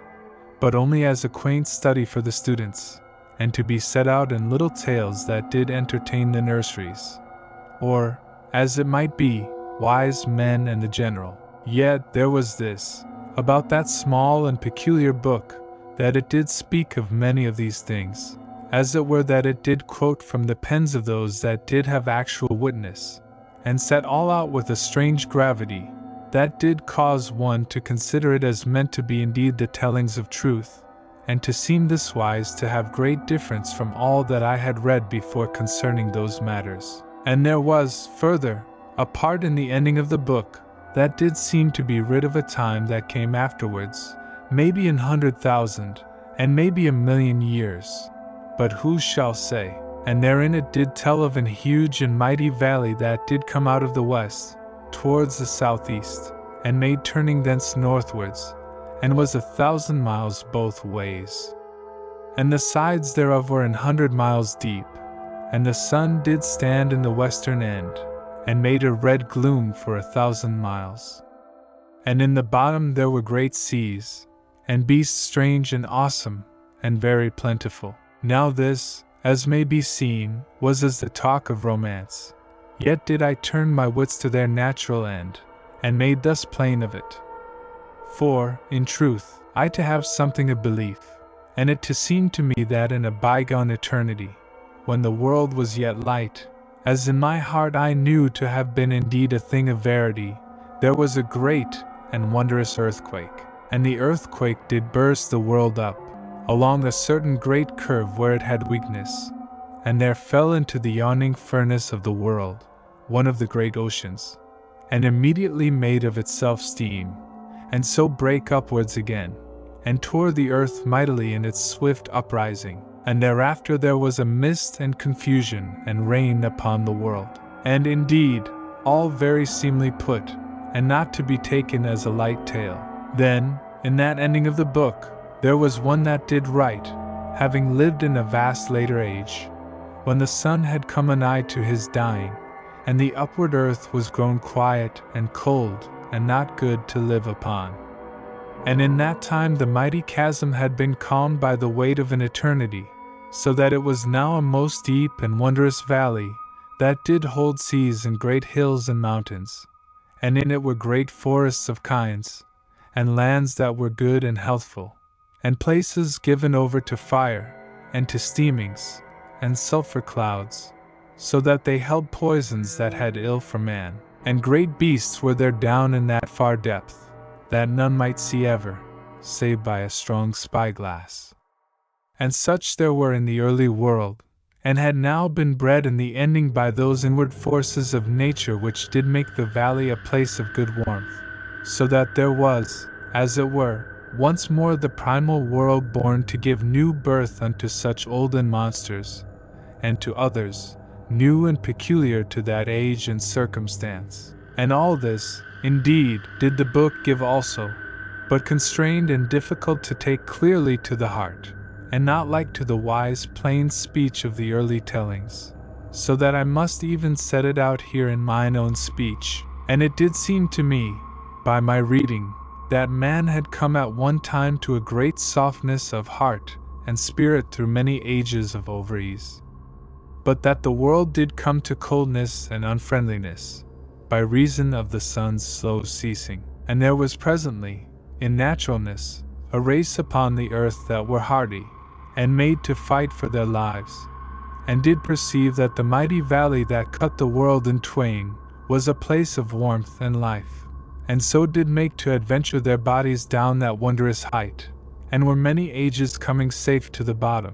but only as a quaint study for the students, and to be set out in little tales that did entertain the nurseries, or, as it might be, wise men and the general. Yet there was this, about that small and peculiar book, that it did speak of many of these things, as it were that it did quote from the pens of those that did have actual witness, and set all out with a strange gravity, that did cause one to consider it as meant to be indeed the tellings of truth, and to seem this wise to have great difference from all that I had read before concerning those matters. And there was, further, a part in the ending of the book, that did seem to be rid of a time that came afterwards, maybe 100,000, and maybe 1,000,000 years. But who shall say? And therein it did tell of an huge and mighty valley that did come out of the west, towards the southeast, and made turning thence northwards, and was 1,000 miles both ways. And the sides thereof were 100 miles deep, and the sun did stand in the western end, and made a red gloom for 1,000 miles. And in the bottom there were great seas, and beasts strange and awesome, and very plentiful. Now this, as may be seen, was as the talk of romance. Yet did I turn my wits to their natural end, and made thus plain of it. For, in truth, I to have something of belief, and it to seem to me that in a bygone eternity, when the world was yet light, as in my heart I knew to have been indeed a thing of verity, there was a great and wondrous earthquake, and the earthquake did burst the world up, along a certain great curve where it had weakness, and there fell into the yawning furnace of the world, one of the great oceans, and immediately made of itself steam, and so brake upwards again, and tore the earth mightily in its swift uprising. And thereafter there was a mist and confusion and rain upon the world. And indeed, all very seemly put, and not to be taken as a light tale. Then, in that ending of the book, there was one that did write, having lived in a vast later age, when the sun had come anigh to his dying, and the upward earth was grown quiet and cold, and not good to live upon. And in that time the mighty chasm had been calmed by the weight of an eternity, so that it was now a most deep and wondrous valley, that did hold seas and great hills and mountains, and in it were great forests of kinds, and lands that were good and healthful, and places given over to fire, and to steamings, and sulphur clouds, so that they held poisons that had ill for man, and great beasts were there down in that far depth, that none might see ever, save by a strong spyglass. And such there were in the early world, and had now been bred in the ending by those inward forces of nature which did make the valley a place of good warmth, so that there was, as it were, once more the primal world born to give new birth unto such olden monsters, and to others, new and peculiar to that age and circumstance. And all this, indeed, did the book give also, but constrained and difficult to take clearly to the heart, and not like to the wise plain speech of the early tellings, so that I must even set it out here in mine own speech. And it did seem to me, by my reading, that man had come at one time to a great softness of heart and spirit through many ages of overease, but that the world did come to coldness and unfriendliness, by reason of the sun's slow ceasing. And there was presently, in naturalness, a race upon the earth that were hardy, and made to fight for their lives, and did perceive that the mighty valley that cut the world in twain was a place of warmth and life, and so did make to adventure their bodies down that wondrous height, and were many ages coming safe to the bottom,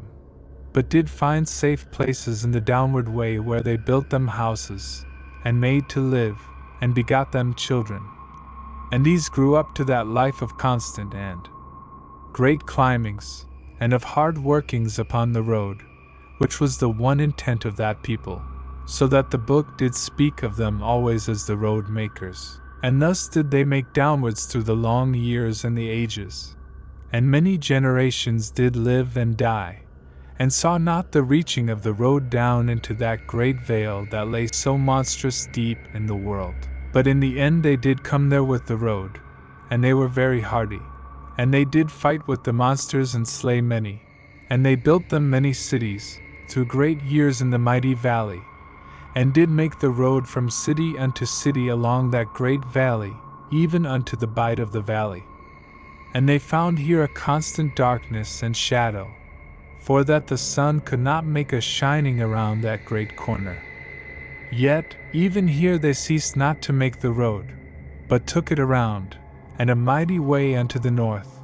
but did find safe places in the downward way where they built them houses, and made to live, and begot them children. And these grew up to that life of constant and great climbings, and of hard workings upon the road, which was the one intent of that people, so that the book did speak of them always as the road makers. And thus did they make downwards through the long years and the ages, and many generations did live and die, and saw not the reaching of the road down into that great vale that lay so monstrous deep in the world. But in the end they did come there with the road, and they were very hardy, and they did fight with the monsters and slay many, and they built them many cities, through great years in the mighty valley, and did make the road from city unto city along that great valley, even unto the bight of the valley. And they found here a constant darkness and shadow, for that the sun could not make a shining around that great corner. Yet, even here they ceased not to make the road, but took it around, and a mighty way unto the north,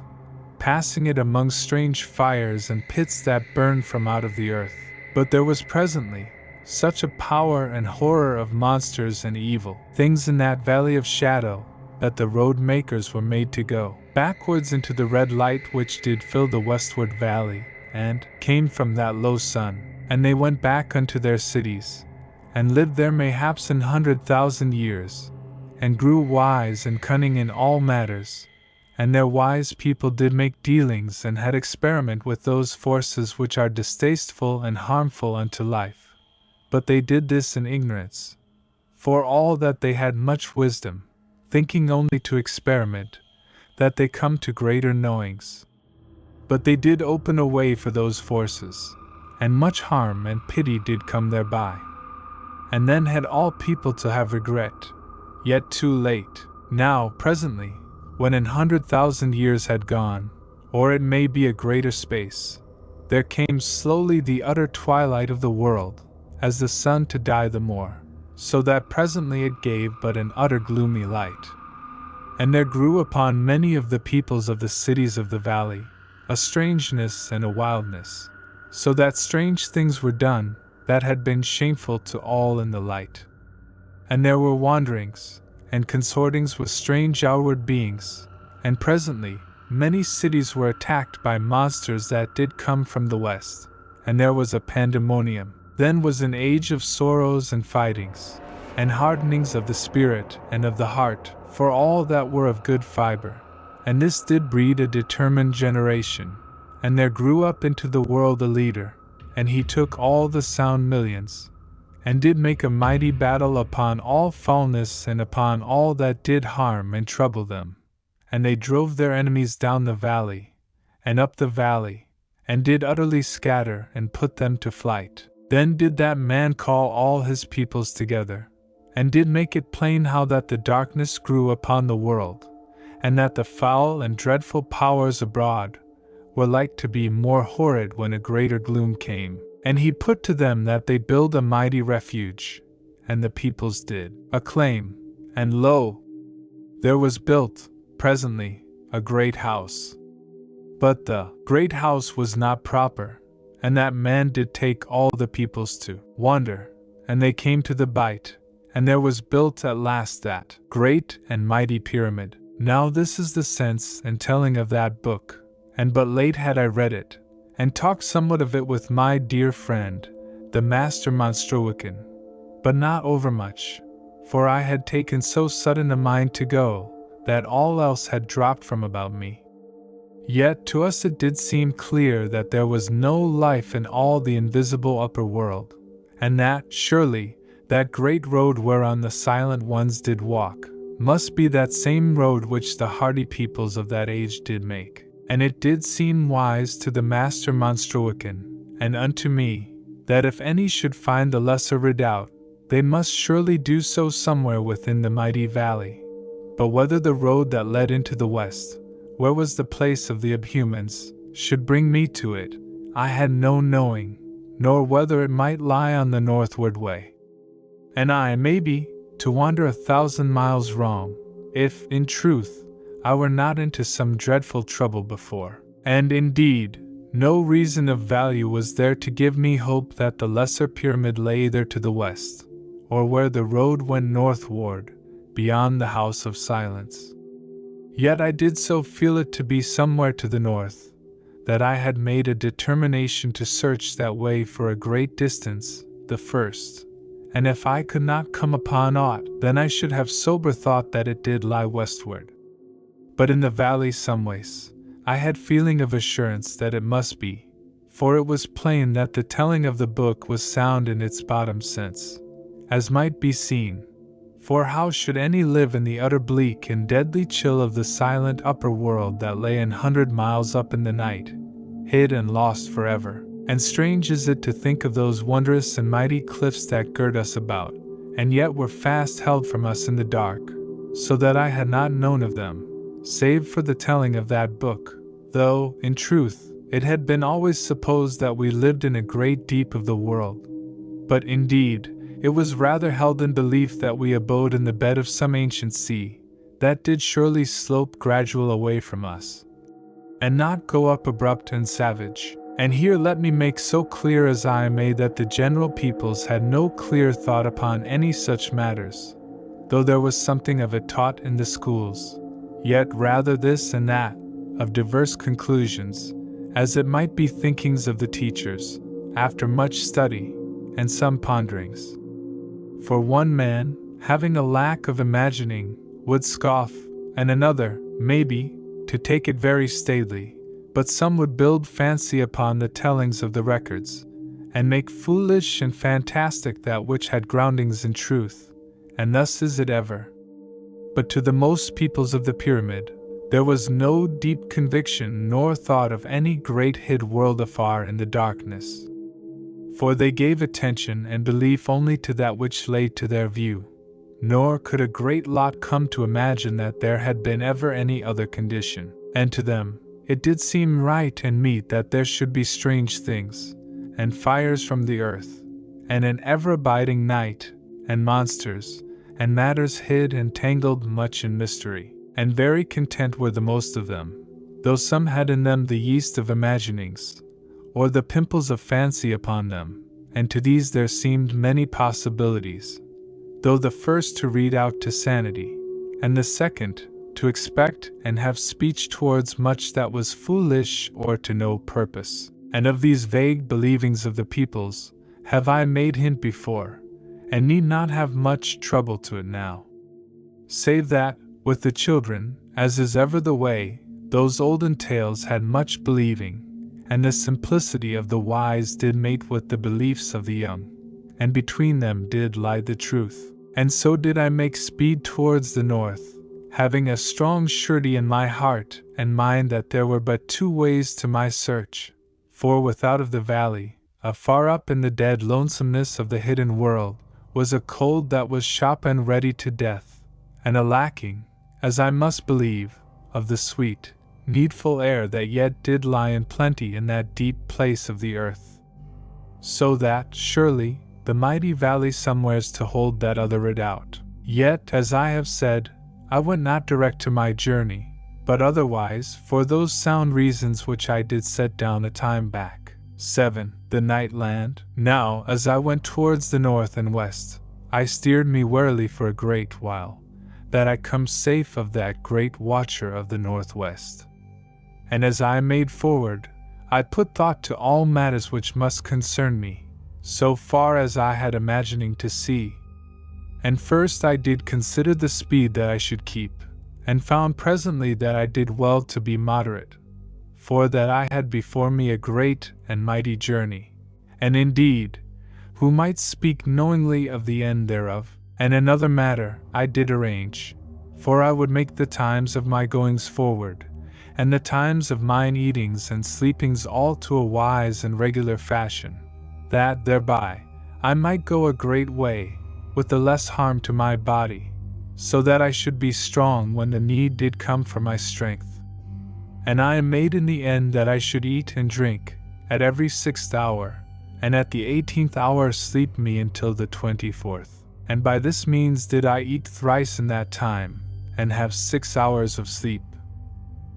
passing it among strange fires and pits that burned from out of the earth. But there was presently such a power and horror of monsters and evil things in that valley of shadow, that the road makers were made to go backwards into the red light which did fill the westward valley, and came from that low sun. And they went back unto their cities, and lived there mayhaps 100,000 years, and grew wise and cunning in all matters. And their wise people did make dealings and had experiment with those forces which are distasteful and harmful unto life. But they did this in ignorance, for all that they had much wisdom, thinking only to experiment, that they come to greater knowings. But they did open a way for those forces, and much harm and pity did come thereby. And then had all people to have regret, yet too late. Now, presently, when 100,000 years had gone, or it may be a greater space, there came slowly the utter twilight of the world, as the sun to die the more, so that presently it gave but an utter gloomy light. And there grew upon many of the peoples of the cities of the valley a strangeness and a wildness, so that strange things were done that had been shameful to all in the light. And there were wanderings, and consortings with strange outward beings, and presently many cities were attacked by monsters that did come from the west, and there was a pandemonium. Then was an age of sorrows and fightings, and hardenings of the spirit and of the heart, for all that were of good fiber. And this did breed a determined generation, and there grew up into the world a leader, and he took all the sound millions, and did make a mighty battle upon all foulness and upon all that did harm and trouble them. And they drove their enemies down the valley, and up the valley, and did utterly scatter and put them to flight. Then did that man call all his peoples together, and did make it plain how that the darkness grew upon the world, and that the foul and dreadful powers abroad were like to be more horrid when a greater gloom came. And he put to them that they build a mighty refuge, and the peoples did acclaim, and lo, there was built, presently, a great house. But the great house was not proper, and that man did take all the peoples to wander, and they came to the bight, and there was built at last that great and mighty pyramid. Now this is the sense and telling of that book, and but late had I read it, and talked somewhat of it with my dear friend, the Master Monstruican, but not overmuch, for I had taken so sudden a mind to go, that all else had dropped from about me. Yet to us it did seem clear that there was no life in all the invisible upper world, and that, surely, that great road whereon the silent ones did walk, must be that same road which the hardy peoples of that age did make. And it did seem wise to the Master Monstruican, and unto me, that if any should find the lesser redoubt, they must surely do so somewhere within the mighty valley. But whether the road that led into the west, where was the place of the abhumans, should bring me to it, I had no knowing, nor whether it might lie on the northward way. And I, maybe, to wander 1,000 miles wrong, if, in truth, I were not into some dreadful trouble before. And indeed, no reason of value was there to give me hope that the lesser pyramid lay either to the west, or where the road went northward, beyond the House of Silence. Yet I did so feel it to be somewhere to the north, that I had made a determination to search that way for a great distance, the first, and if I could not come upon aught, then I should have sober thought that it did lie westward. But in the valley someways, I had feeling of assurance that it must be, for it was plain that the telling of the book was sound in its bottom sense, as might be seen. For how should any live in the utter bleak and deadly chill of the silent upper world that lay 100 miles up in the night, hid and lost forever? And strange is it to think of those wondrous and mighty cliffs that gird us about, and yet were fast held from us in the dark, so that I had not known of them, save for the telling of that book, though, in truth, it had been always supposed that we lived in a great deep of the world. But indeed, it was rather held in belief that we abode in the bed of some ancient sea, that did surely slope gradual away from us, and not go up abrupt and savage. And here let me make so clear as I may that the general peoples had no clear thought upon any such matters, though there was something of it taught in the schools, yet rather this and that, of diverse conclusions, as it might be thinkings of the teachers, after much study, and some ponderings. For one man, having a lack of imagining, would scoff, and another, maybe, to take it very staidly, but some would build fancy upon the tellings of the records, and make foolish and fantastic that which had groundings in truth, and thus is it ever. But to the most peoples of the pyramid, there was no deep conviction nor thought of any great hid world afar in the darkness. For they gave attention and belief only to that which lay to their view, nor could a great lot come to imagine that there had been ever any other condition, and to them, it did seem right and meet that there should be strange things, and fires from the earth, and an ever-abiding night, and monsters, and matters hid and tangled much in mystery, and very content were the most of them, though some had in them the yeast of imaginings, or the pimples of fancy upon them, and to these there seemed many possibilities, though the first to read out to sanity, and the second to expect and have speech towards much that was foolish or to no purpose. And of these vague believings of the peoples, have I made hint before, and need not have much trouble to it now. Save that, with the children, as is ever the way, those olden tales had much believing, and the simplicity of the wise did mate with the beliefs of the young, and between them did lie the truth. And so did I make speed towards the north, having a strong surety in my heart and mind that there were but two ways to my search, for without of the valley, afar up in the dead lonesomeness of the hidden world, was a cold that was sharp and ready to death, and a lacking, as I must believe, of the sweet, needful air that yet did lie in plenty in that deep place of the earth. So that, surely, the mighty valley somewheres to hold that other redoubt. Yet, as I have said, I went not direct to my journey, but otherwise, for those sound reasons which I did set down a time back. 7. The night land. Now, as I went towards the north and west, I steered me warily for a great while, that I come safe of that great watcher of the northwest. And as I made forward, I put thought to all matters which must concern me, so far as I had imagining to see. And first I did consider the speed that I should keep, and found presently that I did well to be moderate, for that I had before me a great and mighty journey, and indeed, who might speak knowingly of the end thereof. And another matter I did arrange, for I would make the times of my goings forward, and the times of mine eatings and sleepings all to a wise and regular fashion, that thereby I might go a great way, with the less harm to my body, so that I should be strong when the need did come for my strength. And I made in the end that I should eat and drink, at every 6th hour, and at the 18th hour sleep me until the 24th. And by this means did I eat thrice in that time, and have 6 hours of sleep.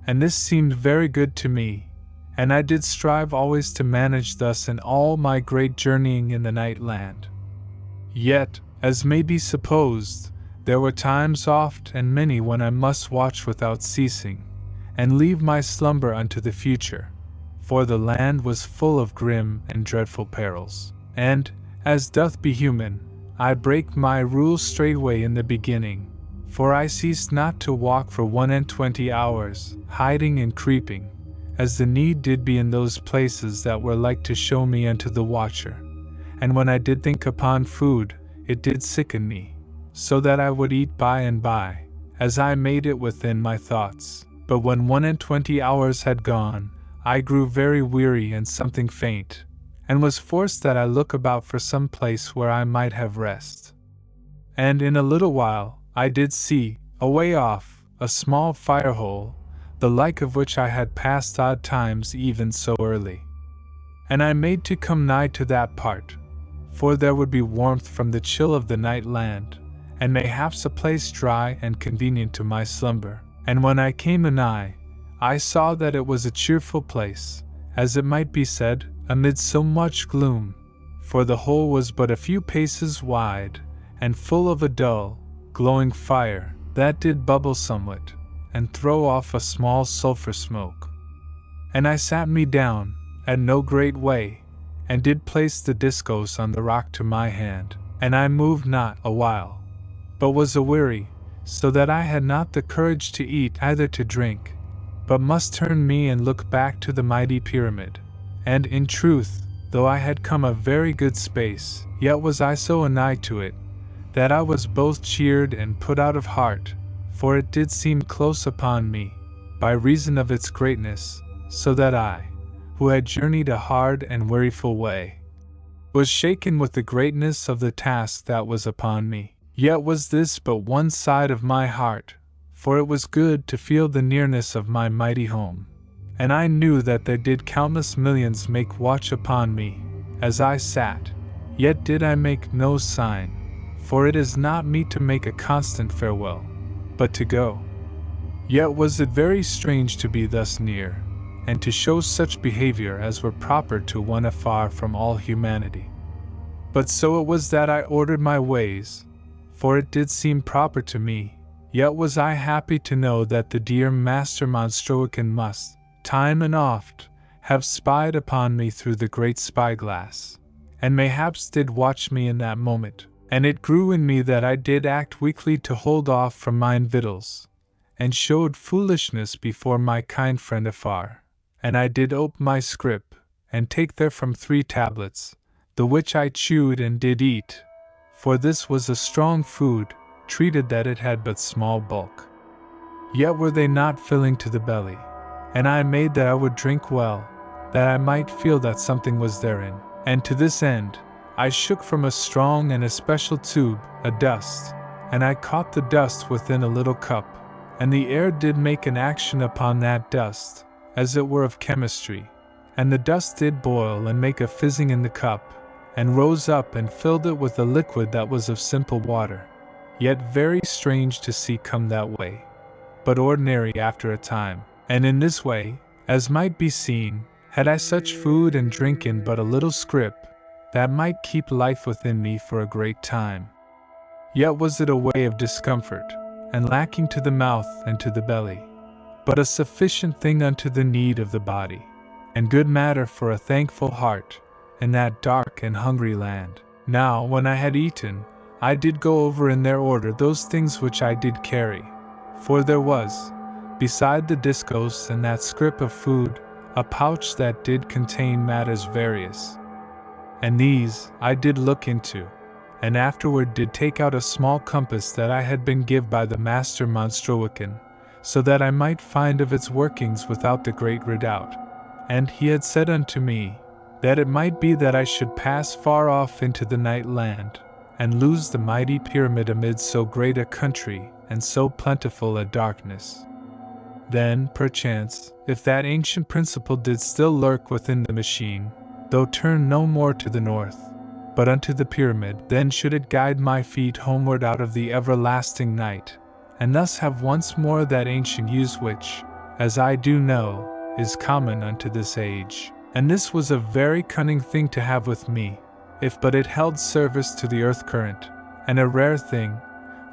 And this seemed very good to me, and I did strive always to manage thus in all my great journeying in the night land. Yet, as may be supposed, there were times oft and many when I must watch without ceasing, and leave my slumber unto the future, for the land was full of grim and dreadful perils. And, as doth be human, I brake my rule straightway in the beginning, for I ceased not to walk for 21 hours, hiding and creeping, as the need did be in those places that were like to show me unto the watcher. And when I did think upon food, it did sicken me, so that I would eat by and by, as I made it within my thoughts. But when 21 hours had gone, I grew very weary and something faint, and was forced that I look about for some place where I might have rest. And in a little while, I did see, away off, a small fire-hole, the like of which I had passed odd times even so early. And I made to come nigh to that part, for there would be warmth from the chill of the night land, and mayhaps a place dry and convenient to my slumber. And when I came anigh, I saw that it was a cheerful place, as it might be said, amid so much gloom, for the hole was but a few paces wide, and full of a dull, glowing fire, that did bubble somewhat, and throw off a small sulphur smoke. And I sat me down, at no great way, and did place the discos on the rock to my hand, and I moved not a while, but was aweary, so that I had not the courage to eat either to drink, but must turn me and look back to the mighty pyramid. And in truth, though I had come a very good space, yet was I so anigh to it, that I was both cheered and put out of heart, for it did seem close upon me, by reason of its greatness, so that I, who had journeyed a hard and weariful way, was shaken with the greatness of the task that was upon me. Yet was this but one side of my heart, for it was good to feel the nearness of my mighty home, and I knew that there did countless millions make watch upon me, as I sat, yet did I make no sign, for it is not meet to make a constant farewell, but to go. Yet was it very strange to be thus near, and to show such behavior as were proper to one afar from all humanity. But so it was that I ordered my ways, for it did seem proper to me, yet was I happy to know that the dear Master Monstroican must, time and oft, have spied upon me through the great spyglass, and mayhaps did watch me in that moment, and it grew in me that I did act weakly to hold off from mine victuals, and showed foolishness before my kind friend afar. And I did ope my scrip, and take therefrom 3 tablets, the which I chewed and did eat, for this was a strong food, treated that it had but small bulk. Yet were they not filling to the belly, and I made that I would drink well, that I might feel that something was therein, and to this end, I shook from a strong and especial tube a dust, and I caught the dust within a little cup, and the air did make an action upon that dust, as it were of chemistry, and the dust did boil and make a fizzing in the cup, and rose up and filled it with a liquid that was of simple water, yet very strange to see come that way, but ordinary after a time. And in this way, as might be seen, had I such food and drink in but a little scrip, that might keep life within me for a great time. Yet was it a way of discomfort, and lacking to the mouth and to the belly, but a sufficient thing unto the need of the body, and good matter for a thankful heart, in that dark and hungry land. Now when I had eaten, I did go over in their order those things which I did carry, for there was, beside the discos and that scrip of food, a pouch that did contain matters various. And these I did look into, and afterward did take out a small compass that I had been give by the Master Monstroican, so that I might find of its workings without the great redoubt. And he had said unto me, that it might be that I should pass far off into the night land, and lose the mighty pyramid amid so great a country, and so plentiful a darkness. Then, perchance, if that ancient principle did still lurk within the machine, though turn no more to the north, but unto the pyramid, then should it guide my feet homeward out of the everlasting night, and thus have once more that ancient use which, as I do know, is common unto this age. And this was a very cunning thing to have with me, if but it held service to the earth current, and a rare thing,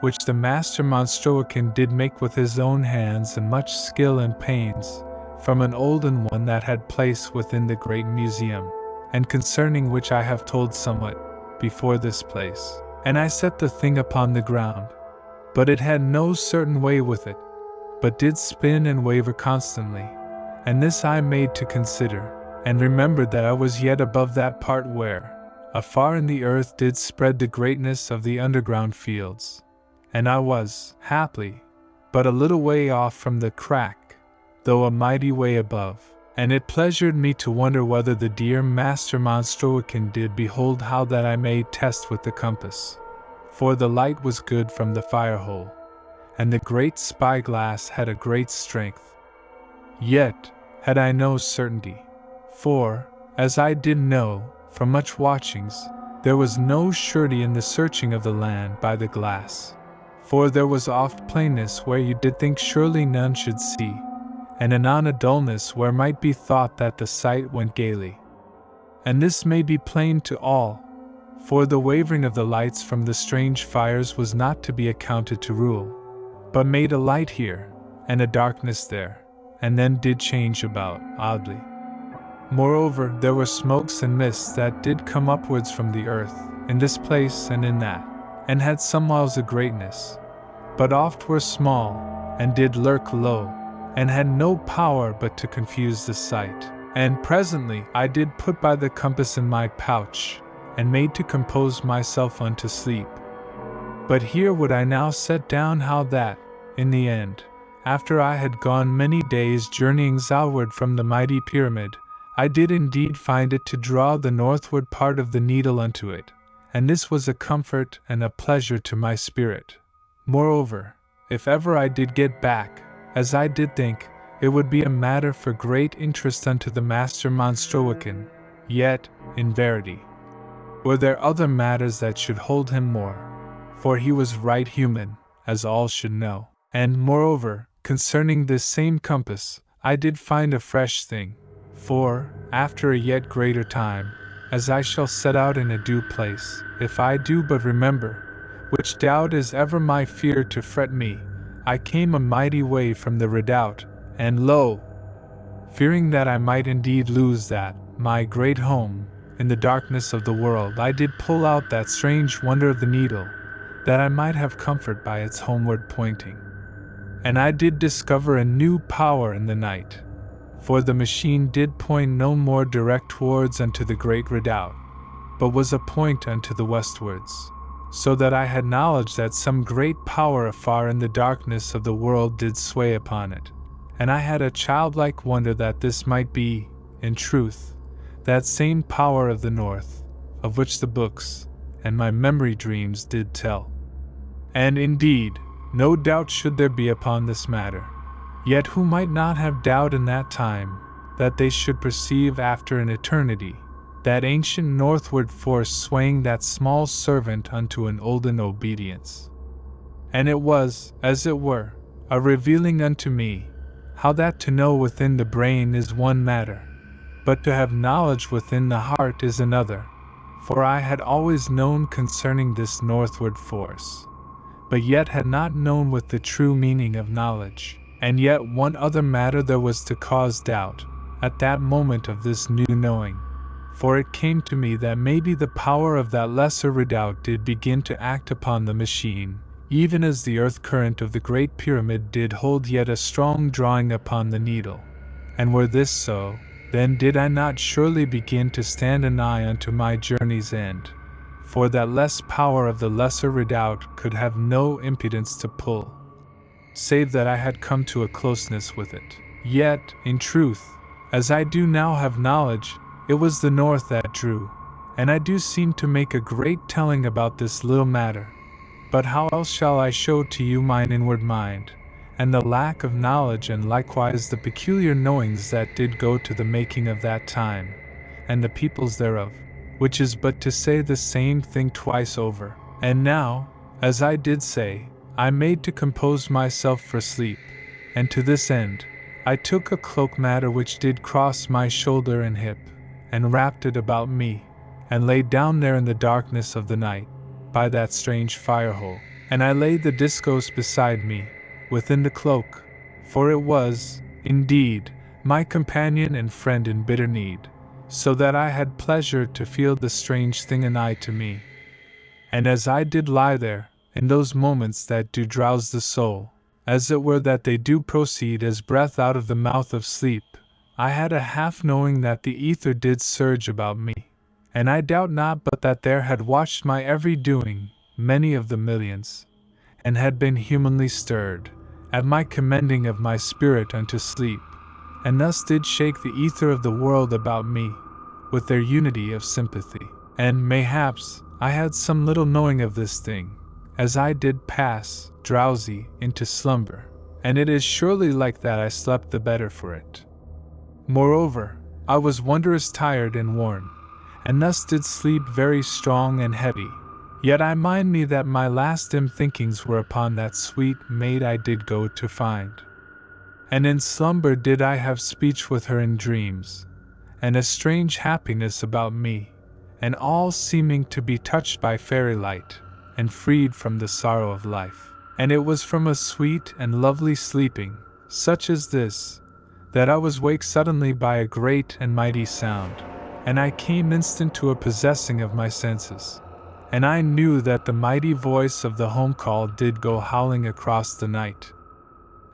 which the master Monstroican did make with his own hands and much skill and pains, from an olden one that had place within the great museum, and concerning which I have told somewhat before this place. And I set the thing upon the ground, but it had no certain way with it, but did spin and waver constantly, and this I made to consider, and remembered that I was yet above that part where, afar in the earth did spread the greatness of the underground fields, and I was, haply, but a little way off from the crack, though a mighty way above, and it pleasured me to wonder whether the dear master Monstroican did behold how that I made test with the compass, for the light was good from the firehole, and the great spyglass had a great strength. Yet had I no certainty, for, as I did know, from much watchings, there was no surety in the searching of the land by the glass, for there was oft plainness where you did think surely none should see, and anon a dullness where might be thought that the sight went gaily. And this may be plain to all, for the wavering of the lights from the strange fires was not to be accounted to rule, but made a light here, and a darkness there, and then did change about, oddly. Moreover, there were smokes and mists that did come upwards from the earth, in this place and in that, and had somewhiles a greatness, but oft were small, and did lurk low, and had no power but to confuse the sight. And presently I did put by the compass in my pouch, and made to compose myself unto sleep. But here would I now set down how that, in the end, after I had gone many days journeyings outward from the mighty pyramid, I did indeed find it to draw the northward part of the needle unto it, and this was a comfort and a pleasure to my spirit. Moreover, if ever I did get back, as I did think, it would be a matter for great interest unto the master Monstroican, yet, in verity, were there other matters that should hold him more, for he was right human, as all should know. And moreover, concerning this same compass, I did find a fresh thing, for, after a yet greater time, as I shall set out in a due place, if I do but remember, which doubt is ever my fear to fret me, I came a mighty way from the redoubt, and lo! Fearing that I might indeed lose that, my great home, in the darkness of the world, I did pull out that strange wonder of the needle, that I might have comfort by its homeward pointing. And I did discover a new power in the night, for the machine did point no more direct towards unto the great redoubt, but was a point unto the westwards, so that I had knowledge that some great power afar in the darkness of the world did sway upon it, and I had a childlike wonder that this might be, in truth, that same power of the north, of which the books, and my memory dreams did tell. And indeed, no doubt should there be upon this matter, yet who might not have doubt in that time, that they should perceive after an eternity, that ancient northward force swaying that small servant unto an olden obedience. And it was, as it were, a revealing unto me, how that to know within the brain is one matter, but to have knowledge within the heart is another, for I had always known concerning this northward force, but yet had not known with the true meaning of knowledge. And yet one other matter there was to cause doubt, at that moment of this new knowing, for it came to me that maybe the power of that lesser redoubt did begin to act upon the machine, even as the earth current of the great pyramid did hold yet a strong drawing upon the needle. And were this so, then did I not surely begin to stand anigh unto my journey's end, for that less power of the lesser redoubt could have no impudence to pull, save that I had come to a closeness with it. Yet, in truth, as I do now have knowledge, it was the north that drew, and I do seem to make a great telling about this little matter. But how else shall I show to you mine inward mind, and the lack of knowledge, and likewise the peculiar knowings that did go to the making of that time, and the peoples thereof, which is but to say the same thing twice over. And now, as I did say, I made to compose myself for sleep, and to this end, I took a cloak matter which did cross my shoulder and hip, and wrapped it about me, and lay down there in the darkness of the night, by that strange fire-hole. And I laid the discos beside me, within the cloak, for it was, indeed, my companion and friend in bitter need, so that I had pleasure to feel the strange thing anigh to me. And as I did lie there, in those moments that do drowse the soul, as it were that they do proceed as breath out of the mouth of sleep, I had a half-knowing that the ether did surge about me, and I doubt not but that there had watched my every doing many of the millions, and had been humanly stirred, at my commending of my spirit unto sleep, and thus did shake the ether of the world about me, with their unity of sympathy. And mayhaps I had some little knowing of this thing, as I did pass, drowsy, into slumber, and it is surely like that I slept the better for it. Moreover, I was wondrous tired and worn, and thus did sleep very strong and heavy. Yet I mind me that my last dim thinkings were upon that sweet maid I did go to find. And in slumber did I have speech with her in dreams, and a strange happiness about me, and all seeming to be touched by fairy light, and freed from the sorrow of life. And it was from a sweet and lovely sleeping, such as this, that I was waked suddenly by a great and mighty sound, and I came instant to a possessing of my senses. And I knew that the mighty voice of the home call did go howling across the night.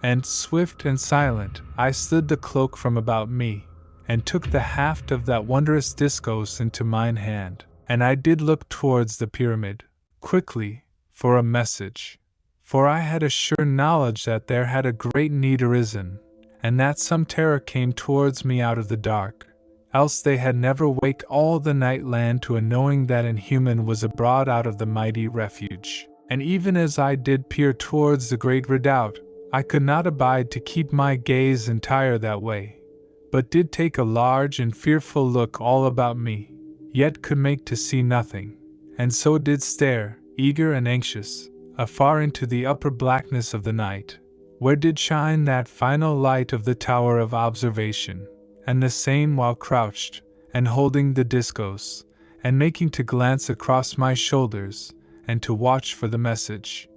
And swift and silent, I slid the cloak from about me, and took the haft of that wondrous discos into mine hand, and I did look towards the pyramid, quickly, for a message. For I had a sure knowledge that there had a great need arisen, and that some terror came towards me out of the dark, else they had never waked all the night land to a knowing that an human was abroad out of the mighty refuge. And even as I did peer towards the great redoubt, I could not abide to keep my gaze entire that way, but did take a large and fearful look all about me, yet could make to see nothing, and so did stare, eager and anxious, afar into the upper blackness of the night, where did shine that final light of the tower of observation, and the same while crouched, and holding the discos, and making to glance across my shoulders, and to watch for the message.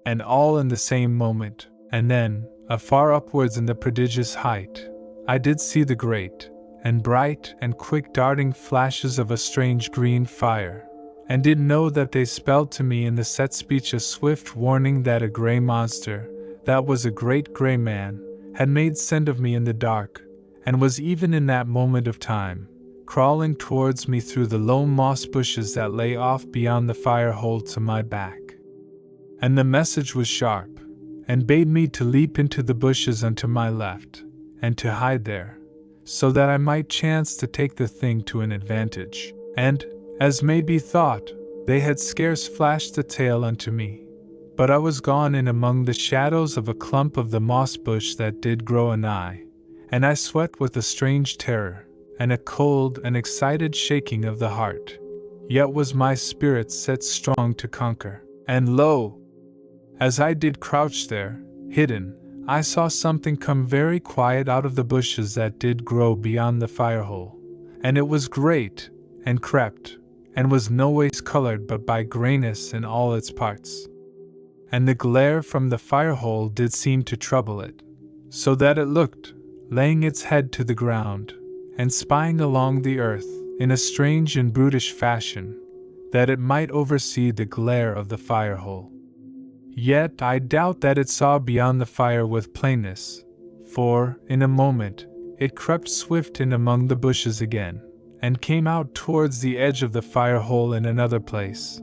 And all in the same moment, and then, afar upwards in the prodigious height, I did see the great, and bright and quick darting flashes of a strange green fire, and did know that they spelled to me in the set speech a swift warning that a grey monster, that was a great grey man, had made send of me in the dark, and was even in that moment of time, crawling towards me through the low moss bushes that lay off beyond the fire-hole to my back. And the message was sharp, and bade me to leap into the bushes unto my left, and to hide there, so that I might chance to take the thing to an advantage. And, as may be thought, they had scarce flashed a tale unto me, but I was gone in among the shadows of a clump of the moss bush that did grow anigh, and I sweat with a strange terror, and a cold and excited shaking of the heart. Yet was my spirit set strong to conquer. And lo! As I did crouch there, hidden, I saw something come very quiet out of the bushes that did grow beyond the fire-hole, and it was great, and crept, and was noways colored but by grayness in all its parts. And the glare from the fire-hole did seem to trouble it, so that it looked, laying its head to the ground, and spying along the earth, in a strange and brutish fashion, that it might oversee the glare of the fire-hole. Yet I doubt that it saw beyond the fire with plainness, for, in a moment, it crept swift in among the bushes again, and came out towards the edge of the fire-hole in another place,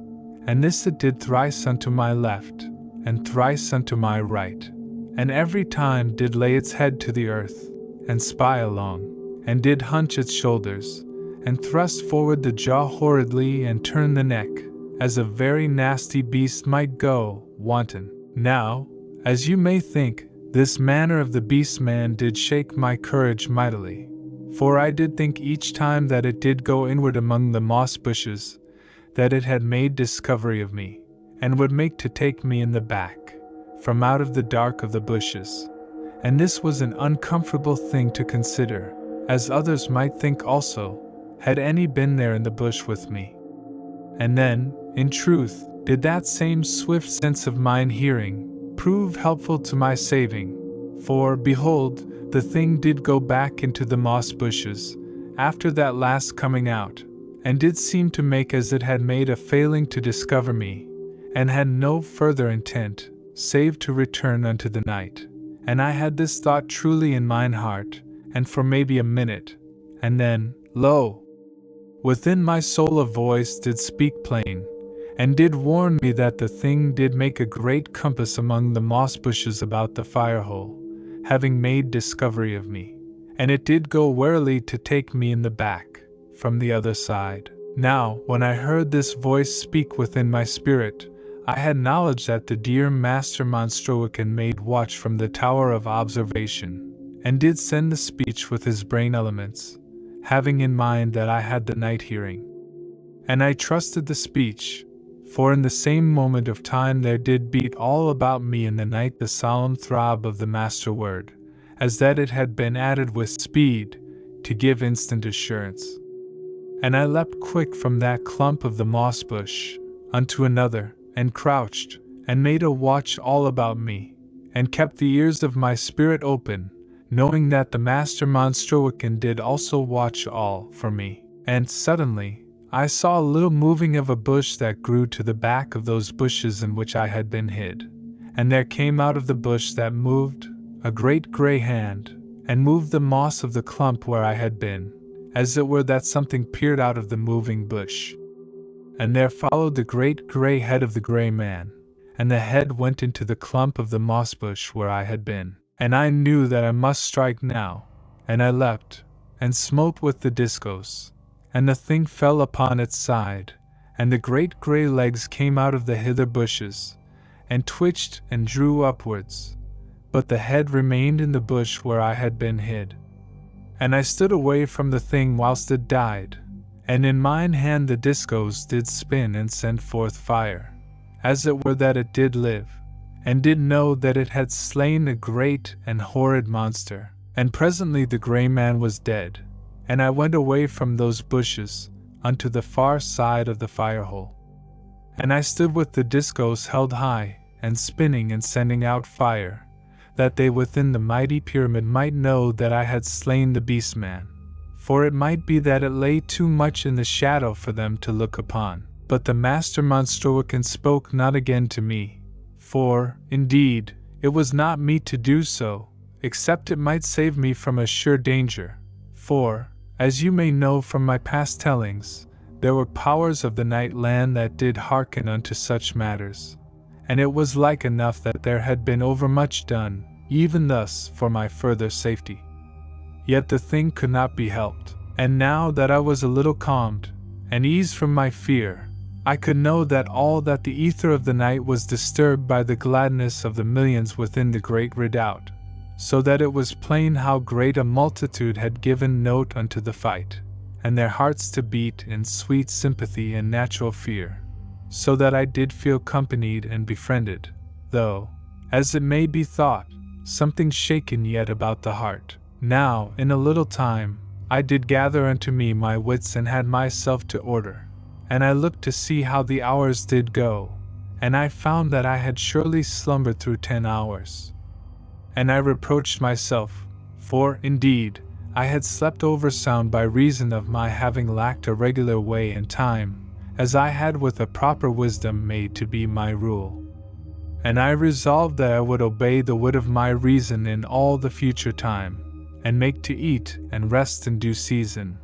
and this it did thrice unto my left, and thrice unto my right, and every time did lay its head to the earth, and spy along, and did hunch its shoulders, and thrust forward the jaw horridly and turn the neck, as a very nasty beast might go, wanton. Now, as you may think, this manner of the beast man did shake my courage mightily, For I did think each time that it did go inward among the moss bushes, that it had made discovery of me, and would make to take me in the back, from out of the dark of the bushes. And this was an uncomfortable thing to consider, as others might think also, had any been there in the bush with me. And then, in truth, did that same swift sense of mine hearing prove helpful to my saving, for, behold, the thing did go back into the moss bushes, after that last coming out, and did seem to make as it had made a failing to discover me, and had no further intent, save to return unto the night. And I had this thought truly in mine heart, and for maybe a minute, and then, lo! Within my soul a voice did speak plain, and did warn me that the thing did make a great compass among the moss bushes about the fire-hole, having made discovery of me, and it did go warily to take me in the back, from the other side. Now, when I heard this voice speak within my spirit, I had knowledge that the dear Master Monstroican made watch from the tower of observation, and did send the speech with his brain elements, having in mind that I had the night hearing. And I trusted the speech, for in the same moment of time there did beat all about me in the night the solemn throb of the Master Word, as that it had been added with speed, to give instant assurance. And I leapt quick from that clump of the moss bush, unto another, and crouched, and made a watch all about me, and kept the ears of my spirit open, knowing that the Master Monstroican did also watch all for me. And suddenly, I saw a little moving of a bush that grew to the back of those bushes in which I had been hid. And there came out of the bush that moved a great grey hand, and moved the moss of the clump where I had been, as it were that something peered out of the moving bush. And there followed the great grey head of the grey man, and the head went into the clump of the moss bush where I had been. And I knew that I must strike now, and I leapt, and smote with the discos, and the thing fell upon its side, and the great grey legs came out of the hither bushes, and twitched and drew upwards, but the head remained in the bush where I had been hid. And I stood away from the thing whilst it died, and in mine hand the discos did spin and send forth fire, as it were that it did live, and did know that it had slain a great and horrid monster. And presently the grey man was dead, and I went away from those bushes, unto the far side of the fire-hole. And I stood with the discos held high, and spinning and sending out fire, that they within the mighty pyramid might know that I had slain the beast-man. For it might be that it lay too much in the shadow for them to look upon. But the Master Monstroican spoke not again to me, for, indeed, it was not meet to do so, except it might save me from a sure danger. For, as you may know from my past tellings, there were powers of the night land that did hearken unto such matters, and it was like enough that there had been overmuch done, even thus, for my further safety. Yet the thing could not be helped, and now that I was a little calmed, and eased from my fear, I could know that all that the ether of the night was disturbed by the gladness of the millions within the great redoubt, so that it was plain how great a multitude had given note unto the fight, and their hearts to beat in sweet sympathy and natural fear, so that I did feel companied and befriended, though, as it may be thought, something shaken yet about the heart. Now, in a little time, I did gather unto me my wits and had myself to order, and I looked to see how the hours did go, and I found that I had surely slumbered through 10 hours. And I reproached myself, for, indeed, I had slept oversound by reason of my having lacked a regular way and time, as I had with a proper wisdom made to be my rule. And I resolved that I would obey the wit of my reason in all the future time, and make to eat and rest in due season,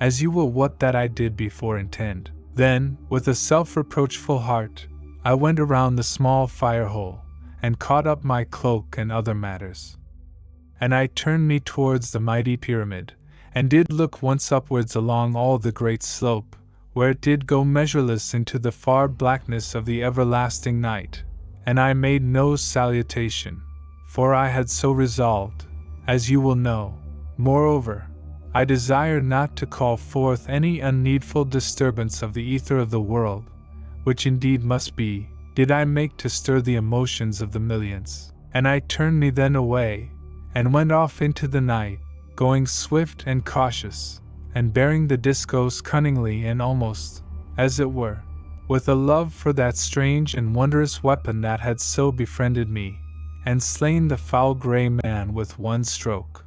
as you will what that I did before intend. Then, with a self-reproachful heart, I went around the small fire-hole, and caught up my cloak and other matters. And I turned me towards the mighty pyramid, and did look once upwards along all the great slope, where it did go measureless into the far blackness of the everlasting night, and I made no salutation, for I had so resolved, as you will know. Moreover, I desire not to call forth any unneedful disturbance of the ether of the world, which indeed must be, did I make to stir the emotions of the millions. And I turned me then away, and went off into the night, going swift and cautious, and bearing the discourse cunningly and almost, as it were, with a love for that strange and wondrous weapon that had so befriended me, and slain the foul grey man with one stroke.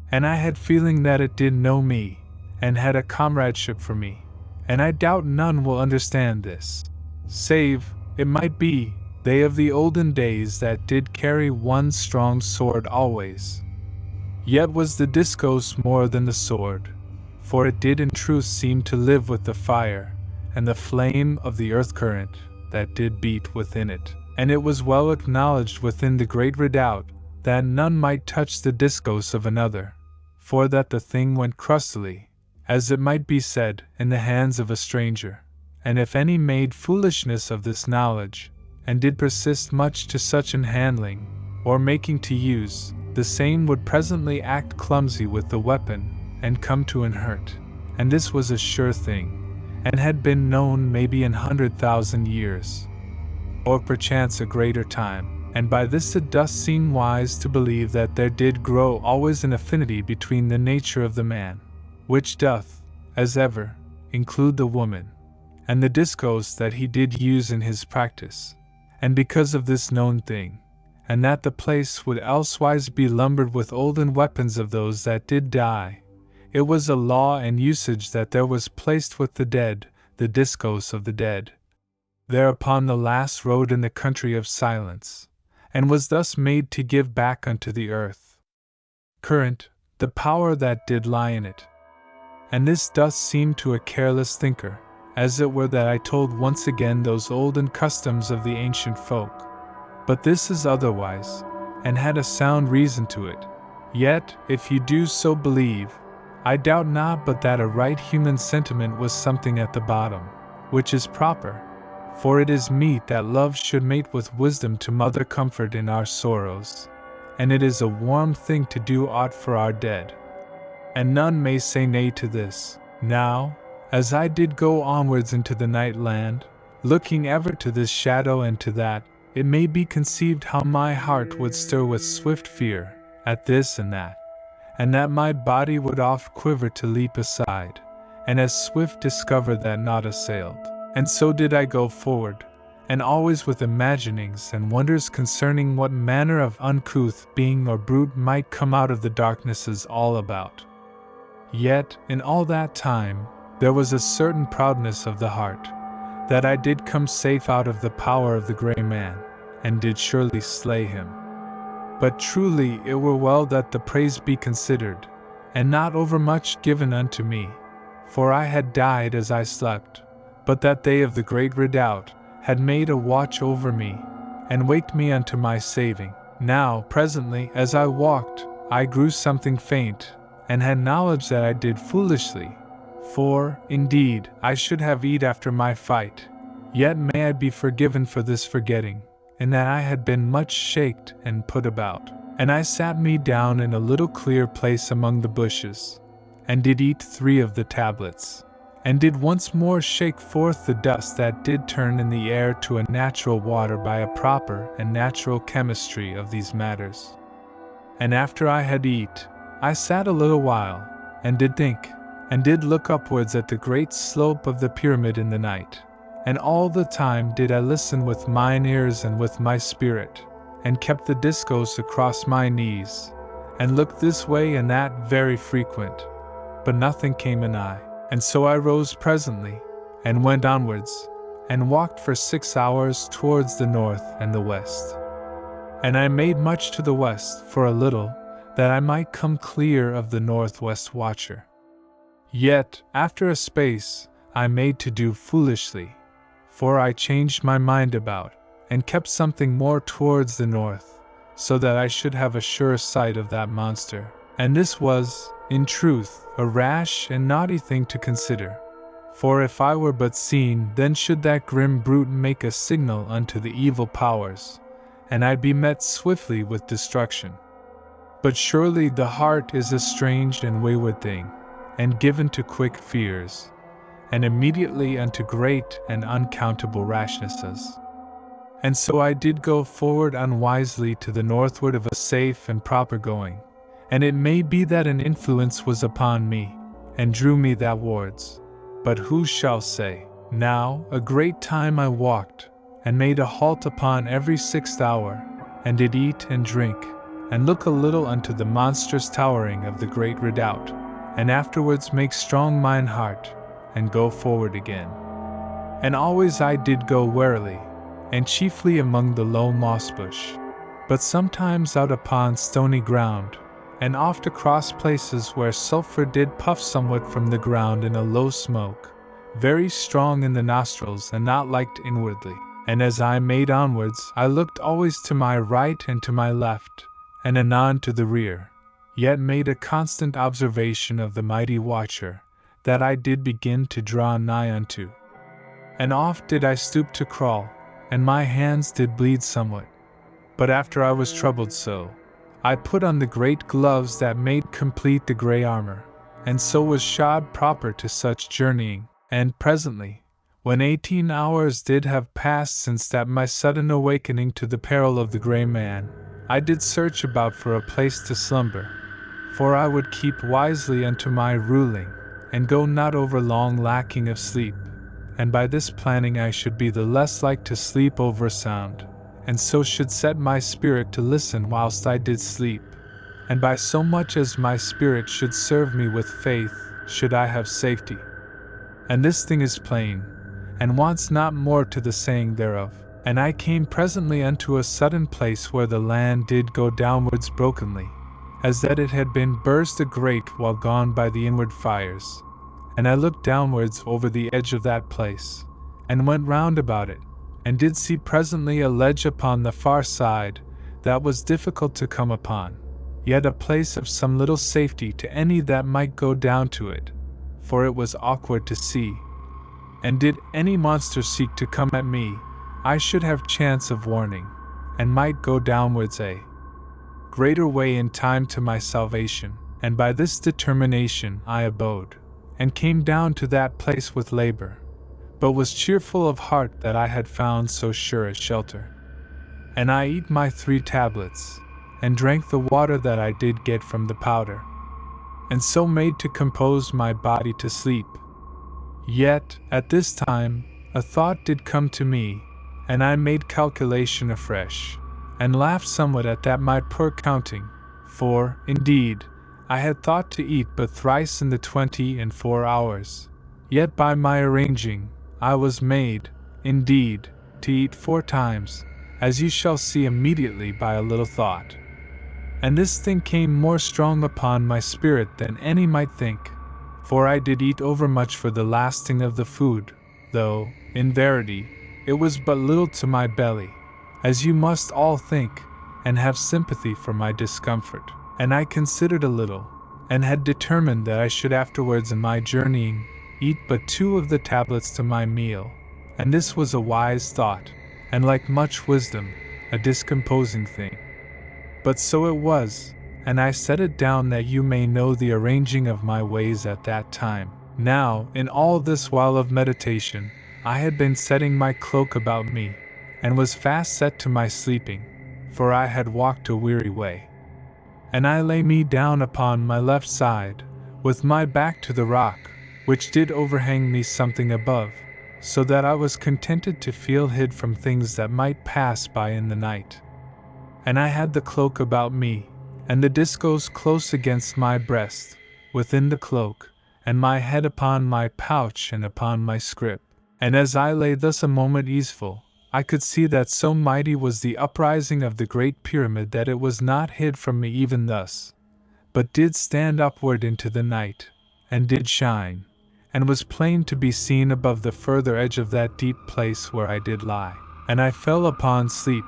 And I had feeling that it did know me, and had a comradeship for me, and I doubt none will understand this, save, it might be, they of the olden days that did carry one strong sword always. Yet was the discourse more than the sword, for it did in truth seem to live with the fire, and the flame of the earth current that did beat within it, and it was well acknowledged within the great redoubt that none might touch the discourse of another, for that the thing went crustily, as it might be said, in the hands of a stranger, and if any made foolishness of this knowledge, and did persist much to such an handling, or making to use, the same would presently act clumsy with the weapon, and come to an hurt, and this was a sure thing, and had been known maybe in 100,000 years, or perchance a greater time, and by this it doth seem wise to believe that there did grow always an affinity between the nature of the man, which doth, as ever, include the woman, and the discourse that he did use in his practice, and because of this known thing, and that the place would elsewise be lumbered with olden weapons of those that did die, it was a law and usage that there was placed with the dead, the discourse of the dead, there upon the last road in the country of silence, and was thus made to give back unto the earth current the power that did lie in it. And this doth seem to a careless thinker, as it were that I told once again those olden customs of the ancient folk. But this is otherwise, and had a sound reason to it. Yet, if you do so believe, I doubt not but that a right human sentiment was something at the bottom, which is proper, for it is meet that love should mate with wisdom to mother comfort in our sorrows, and it is a warm thing to do aught for our dead. And none may say nay to this. Now, as I did go onwards into the night land, looking ever to this shadow and to that, it may be conceived how my heart would stir with swift fear, at this and that my body would oft quiver to leap aside, and as swift discover that not assailed. And so did I go forward, and always with imaginings and wonders concerning what manner of uncouth being or brute might come out of the darknesses all about. Yet, in all that time, there was a certain proudness of the heart, that I did come safe out of the power of the grey man, and did surely slay him. But truly it were well that the praise be considered, and not overmuch given unto me, for I had died as I slept, but that they of the great redoubt had made a watch over me, and waked me unto my saving. Now, presently, as I walked, I grew something faint, and had knowledge that I did foolishly, for, indeed, I should have eat after my fight, yet may I be forgiven for this forgetting, in that I had been much shaked and put about. And I sat me down in a little clear place among the bushes, and did eat 3 of the tablets, and did once more shake forth the dust that did turn in the air to a natural water by a proper and natural chemistry of these matters. And after I had eat, I sat a little while, and did think, and did look upwards at the great slope of the pyramid in the night, and all the time did I listen with mine ears and with my spirit, and kept the discourse across my knees, and looked this way and that very frequent, but nothing came anigh. And so I rose presently, and went onwards, and walked for 6 hours towards the north and the west. And I made much to the west for a little, that I might come clear of the northwest watcher. Yet, after a space, I made to do foolishly, for I changed my mind about, and kept something more towards the north, so that I should have a sure sight of that monster. And this was, in truth, a rash and naughty thing to consider, for if I were but seen, then should that grim brute make a signal unto the evil powers, and I'd be met swiftly with destruction. But surely the heart is a strange and wayward thing, and given to quick fears, and immediately unto great and uncountable rashnesses. And so I did go forward unwisely to the northward of a safe and proper going, and it may be that an influence was upon me, and drew me that wards. But who shall say? Now, a great time I walked, and made a halt upon every 6th hour, and did eat and drink, and look a little unto the monstrous towering of the great redoubt, and afterwards make strong mine heart, and go forward again. And always I did go warily, and chiefly among the low moss bush, but sometimes out upon stony ground, and oft across places where sulphur did puff somewhat from the ground in a low smoke, very strong in the nostrils and not liked inwardly. And as I made onwards, I looked always to my right and to my left, and anon to the rear, yet made a constant observation of the mighty watcher, that I did begin to draw nigh unto. And oft did I stoop to crawl, and my hands did bleed somewhat. But after I was troubled so, I put on the great gloves that made complete the grey armor, and so was shod proper to such journeying. And presently, when 18 hours did have passed since that my sudden awakening to the peril of the grey man, I did search about for a place to slumber, for I would keep wisely unto my ruling, and go not over long lacking of sleep, and by this planning I should be the less like to sleep over sound, and so should set my spirit to listen whilst I did sleep, and by so much as my spirit should serve me with faith, should I have safety. And this thing is plain, and wants not more to the saying thereof. And I came presently unto a sudden place where the land did go downwards brokenly, as that it had been burst a grate while gone by the inward fires. And I looked downwards over the edge of that place, and went round about it, and did see presently a ledge upon the far side, that was difficult to come upon, yet a place of some little safety to any that might go down to it, for it was awkward to see. And did any monster seek to come at me, I should have chance of warning, and might go downwards a greater way in time to my salvation. And by this determination I abode, and came down to that place with labor, but was cheerful of heart that I had found so sure a shelter. And I eat my 3 tablets, and drank the water that I did get from the powder, and so made to compose my body to sleep. Yet, at this time, a thought did come to me, and I made calculation afresh, and laughed somewhat at that my poor counting, for, indeed, I had thought to eat but thrice in the 24 hours, yet by my arranging, I was made, indeed, to eat 4 times, as you shall see immediately by a little thought. And this thing came more strong upon my spirit than any might think, for I did eat overmuch for the lasting of the food, though, in verity, it was but little to my belly, as you must all think, and have sympathy for my discomfort. And I considered a little, and had determined that I should afterwards in my journeying eat but 2 of the tablets to my meal, and this was a wise thought, and like much wisdom, a discomposing thing. But so it was, and I set it down that you may know the arranging of my ways at that time. Now, in all this while of meditation, I had been setting my cloak about me, and was fast set to my sleeping, for I had walked a weary way. And I lay me down upon my left side, with my back to the rock, which did overhang me something above, so that I was contented to feel hid from things that might pass by in the night. And I had the cloak about me, and the discos close against my breast, within the cloak, and my head upon my pouch and upon my scrip. And as I lay thus a moment easeful, I could see that so mighty was the uprising of the great pyramid that it was not hid from me even thus, but did stand upward into the night, and did shine, and was plain to be seen above the further edge of that deep place where I did lie. And I fell upon sleep,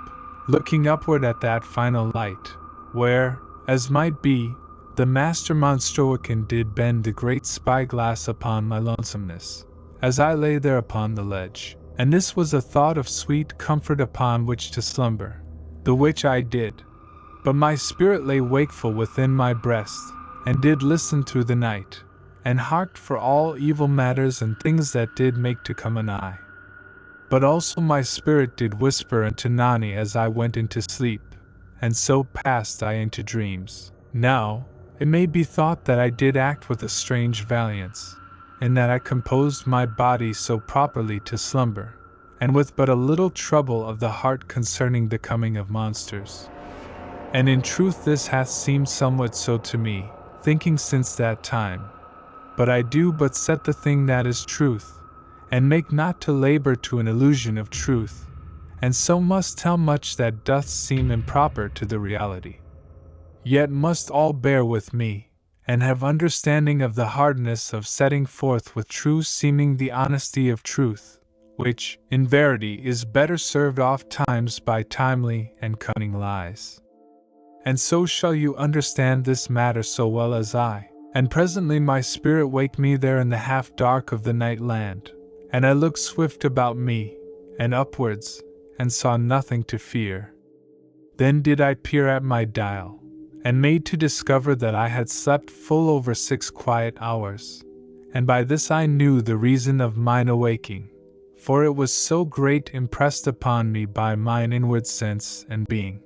looking upward at that final light, where, as might be, the master Monstroican did bend the great spyglass upon my lonesomeness, as I lay there upon the ledge. And this was a thought of sweet comfort upon which to slumber, the which I did, But my spirit lay wakeful within my breast, and did listen through the night, and harked for all evil matters and things that did make to come anigh. But also my spirit did whisper unto Nani as I went into sleep, and so passed I into dreams. Now, it may be thought that I did act with a strange valiance, in that I composed my body so properly to slumber, and with but a little trouble of the heart concerning the coming of monsters. And in truth this hath seemed somewhat so to me, thinking since that time. But I do but set the thing that is truth, and make not to labor to an illusion of truth, and so must tell much that doth seem improper to the reality. Yet must all bear with me, and have understanding of the hardness of setting forth with true seeming the honesty of truth, which, in verity, is better served oft times by timely and cunning lies. And so shall you understand this matter so well as I. And presently my spirit waked me there in the half dark of the night land, and I looked swift about me, and upwards, and saw nothing to fear. Then did I peer at my dial, and made to discover that I had slept full over 6 quiet hours, and by this I knew the reason of mine awaking, for it was so great impressed upon me by mine inward sense and being.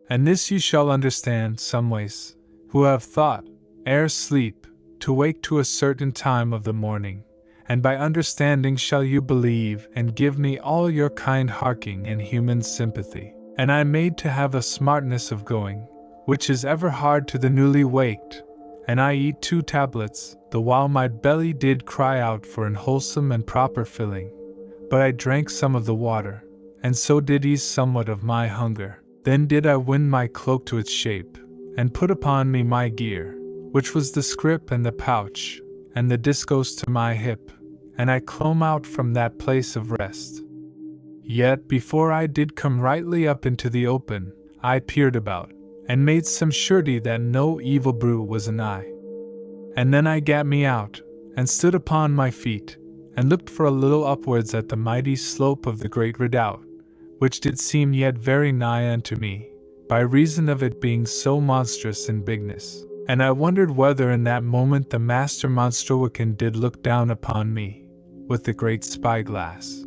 And this you shall understand someways, who have thought, ere sleep, to wake to a certain time of the morning, and by understanding shall you believe and give me all your kind harking and human sympathy. And I made to have a smartness of going, which is ever hard to the newly waked, and I eat 2 tablets, the while my belly did cry out for an wholesome and proper filling. But I drank some of the water, and so did ease somewhat of my hunger. Then did I wind my cloak to its shape, and put upon me my gear, which was the scrip and the pouch, and the discos to my hip, and I clomb out from that place of rest. Yet before I did come rightly up into the open, I peered about, and made some surety that no evil brew was anigh. And then I gat me out, and stood upon my feet, and looked for a little upwards at the mighty slope of the great redoubt, which did seem yet very nigh unto me, by reason of it being so monstrous in bigness. And I wondered whether in that moment the master Monstrowican did look down upon me, with the great spyglass.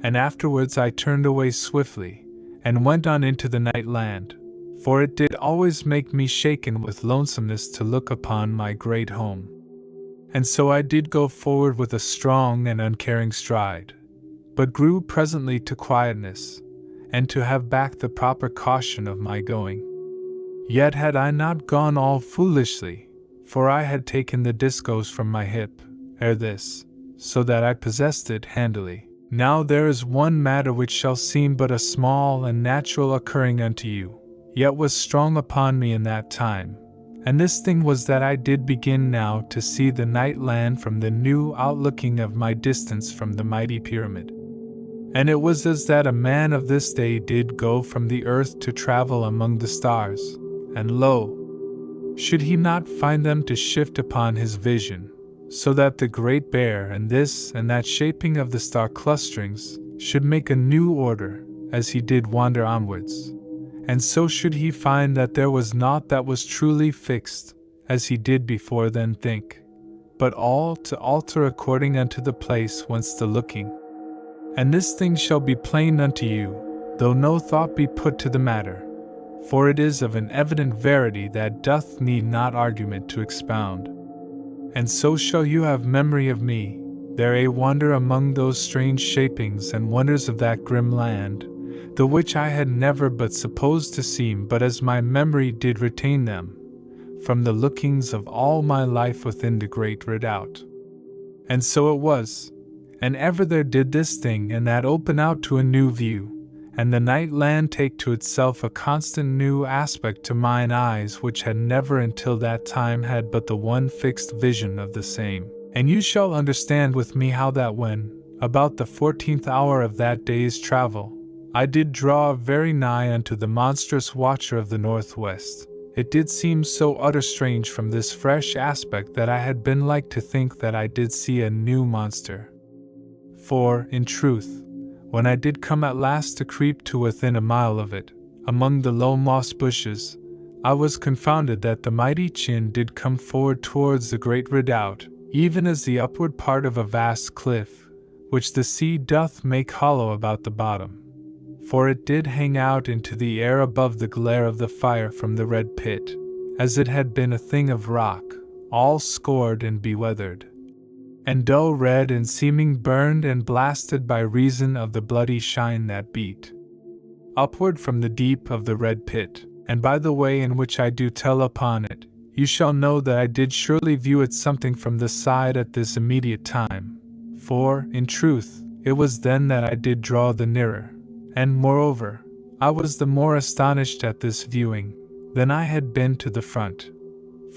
And afterwards I turned away swiftly, and went on into the night land, for it did always make me shaken with lonesomeness to look upon my great home. And so I did go forward with a strong and uncaring stride, but grew presently to quietness, and to have back the proper caution of my going. Yet had I not gone all foolishly, for I had taken the discos from my hip, ere this, so that I possessed it handily. Now there is one matter which shall seem but a small and natural occurring unto you, yet was strong upon me in that time, and this thing was that I did begin now to see the night land from the new outlooking of my distance from the mighty pyramid. And it was as that a man of this day did go from the earth to travel among the stars, and lo, should he not find them to shift upon his vision, so that the great bear and this and that shaping of the star clusterings should make a new order, as he did wander onwards. And so should he find that there was naught that was truly fixed, as he did before then think, but all to alter according unto the place whence the looking. And this thing shall be plain unto you, though no thought be put to the matter, for it is of an evident verity that doth need not argument to expound. And so shall you have memory of me, there a wander among those strange shapings and wonders of that grim land, the which I had never but supposed to seem but as my memory did retain them, from the lookings of all my life within the great redoubt. And so it was, and ever there did this thing and that open out to a new view, and the night land take to itself a constant new aspect to mine eyes which had never until that time had but the one fixed vision of the same. And you shall understand with me how that when, about the 14th hour of that day's travel, I did draw very nigh unto the monstrous watcher of the northwest, it did seem so utter strange from this fresh aspect that I had been like to think that I did see a new monster. For, in truth, when I did come at last to creep to within a mile of it, among the low moss bushes, I was confounded that the mighty chin did come forward towards the great redoubt, even as the upward part of a vast cliff, which the sea doth make hollow about the bottom. For it did hang out into the air above the glare of the fire from the red pit, as it had been a thing of rock, all scored and beweathered, and dull red and seeming burned and blasted by reason of the bloody shine that beat upward from the deep of the red pit. And by the way in which I do tell upon it, you shall know that I did surely view it something from the side at this immediate time, for, in truth, it was then that I did draw the nearer, and moreover, I was the more astonished at this viewing, than I had been to the front,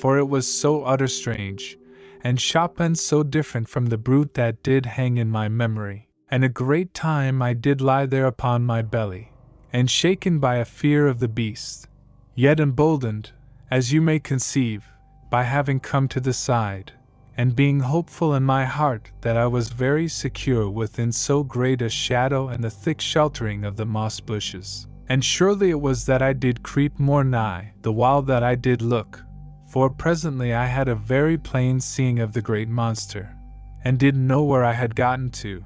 for it was so utter strange, and Chopin so different from the brute that did hang in my memory, and a great time I did lie there upon my belly, and shaken by a fear of the beast, yet emboldened, as you may conceive, by having come to the side, and being hopeful in my heart that I was very secure within so great a shadow and the thick sheltering of the moss bushes. And surely it was that I did creep more nigh, the while that I did look, for presently I had a very plain seeing of the great monster, and did know where I had gotten to,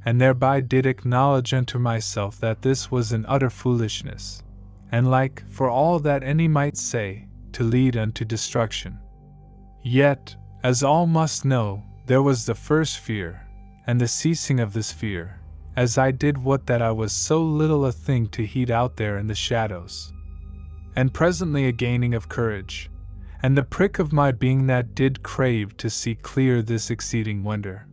and thereby did acknowledge unto myself that this was an utter foolishness, and like, for all that any might say, to lead unto destruction. Yet, as all must know, there was the first fear, and the ceasing of this fear, as I did what that I was so little a thing to heed out there in the shadows. And presently a gaining of courage, and the prick of my being that did crave to see clear this exceeding wonder.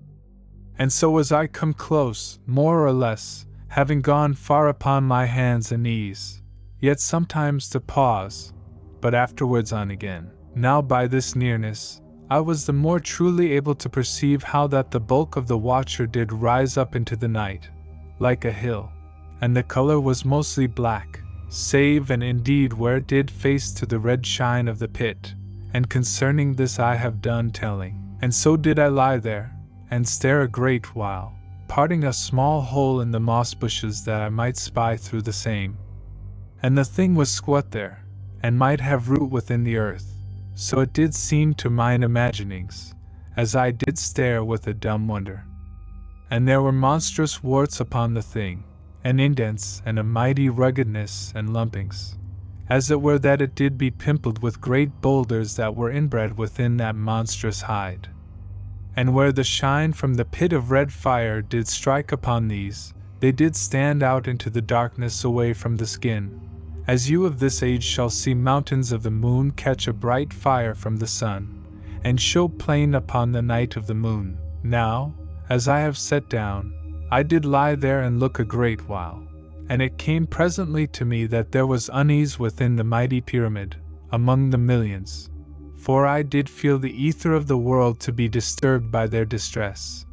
And so was I come close, more or less, having gone far upon my hands and knees, yet sometimes to pause, but afterwards on again. Now by this nearness, I was the more truly able to perceive how that the bulk of the watcher did rise up into the night, like a hill, and the color was mostly black, save and indeed where it did face to the red shine of the pit, and concerning this I have done telling. And so did I lie there, and stare a great while, parting a small hole in the moss bushes that I might spy through the same. And the thing was squat there, and might have root within the earth, so it did seem to mine imaginings, as I did stare with a dumb wonder. And there were monstrous warts upon the thing, and indents, and a mighty ruggedness and lumpings, as it were that it did be pimpled with great boulders that were inbred within that monstrous hide. And where the shine from the pit of red fire did strike upon these, they did stand out into the darkness away from the skin, as you of this age shall see mountains of the moon catch a bright fire from the sun, and show plain upon the night of the moon. Now, as I have set down, I did lie there and look a great while, and it came presently to me that there was unease within the mighty pyramid, among the millions, for I did feel the ether of the world to be disturbed by their distress,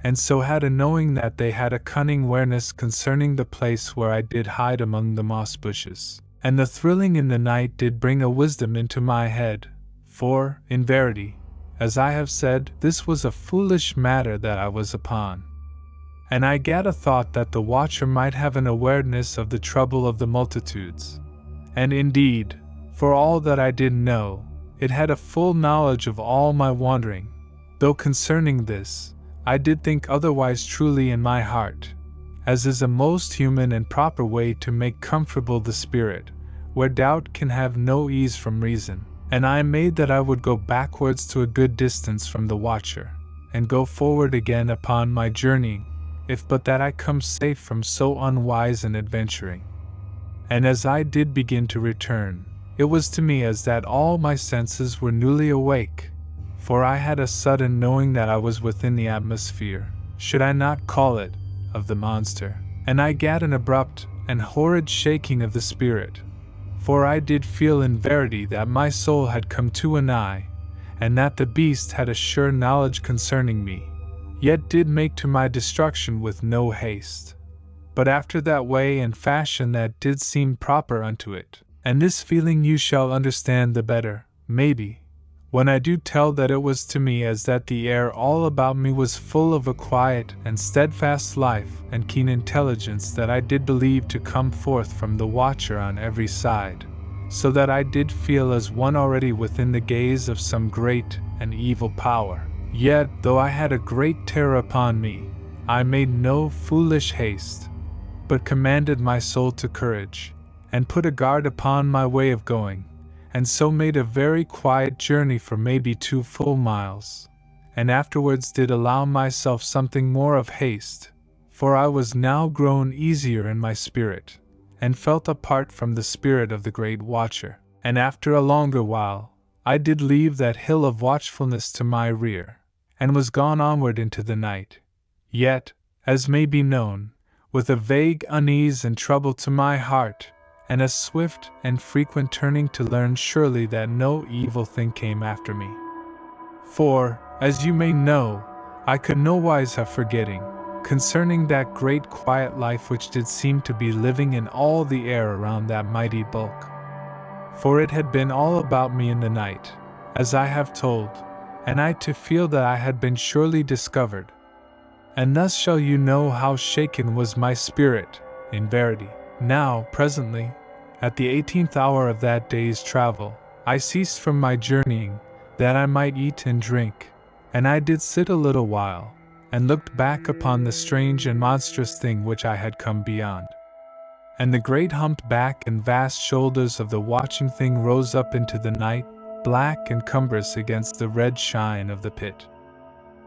and so had a knowing that they had a cunning awareness concerning the place where I did hide among the moss bushes. And the thrilling in the night did bring a wisdom into my head, for, in verity, as I have said, this was a foolish matter that I was upon. And I gat a thought that the watcher might have an awareness of the trouble of the multitudes. And indeed, for all that I did know, it had a full knowledge of all my wandering, though concerning this, I did think otherwise truly in my heart, as is a most human and proper way to make comfortable the spirit, where doubt can have no ease from reason. And I made that I would go backwards to a good distance from the watcher, and go forward again upon my journeying, if but that I come safe from so unwise an adventuring. And as I did begin to return, it was to me as that all my senses were newly awake, for I had a sudden knowing that I was within the atmosphere, should I not call it, of the monster, and I gat an abrupt and horrid shaking of the spirit, for I did feel in verity that my soul had come to an eye, and that the beast had a sure knowledge concerning me, yet did make to my destruction with no haste, but after that way and fashion that did seem proper unto it. And this feeling you shall understand the better, maybe, when I do tell that it was to me as that the air all about me was full of a quiet and steadfast life and keen intelligence that I did believe to come forth from the watcher on every side, so that I did feel as one already within the gaze of some great and evil power. Yet, though I had a great terror upon me, I made no foolish haste, but commanded my soul to courage, and put a guard upon my way of going, and so made a very quiet journey for maybe 2 full miles, and afterwards did allow myself something more of haste, for I was now grown easier in my spirit, and felt apart from the spirit of the great watcher, and after a longer while, I did leave that hill of watchfulness to my rear, and was gone onward into the night, yet, as may be known, with a vague unease and trouble to my heart, and a swift and frequent turning to learn surely that no evil thing came after me. For, as you may know, I could nowise have forgetting, concerning that great quiet life which did seem to be living in all the air around that mighty bulk. For it had been all about me in the night, as I have told, and I to feel that I had been surely discovered. And thus shall you know how shaken was my spirit, in verity. Now, presently, at the 18th hour of that day's travel, I ceased from my journeying, that I might eat and drink, and I did sit a little while, and looked back upon the strange and monstrous thing which I had come beyond. And the great humped back and vast shoulders of the watching thing rose up into the night, black and cumbrous against the red shine of the pit.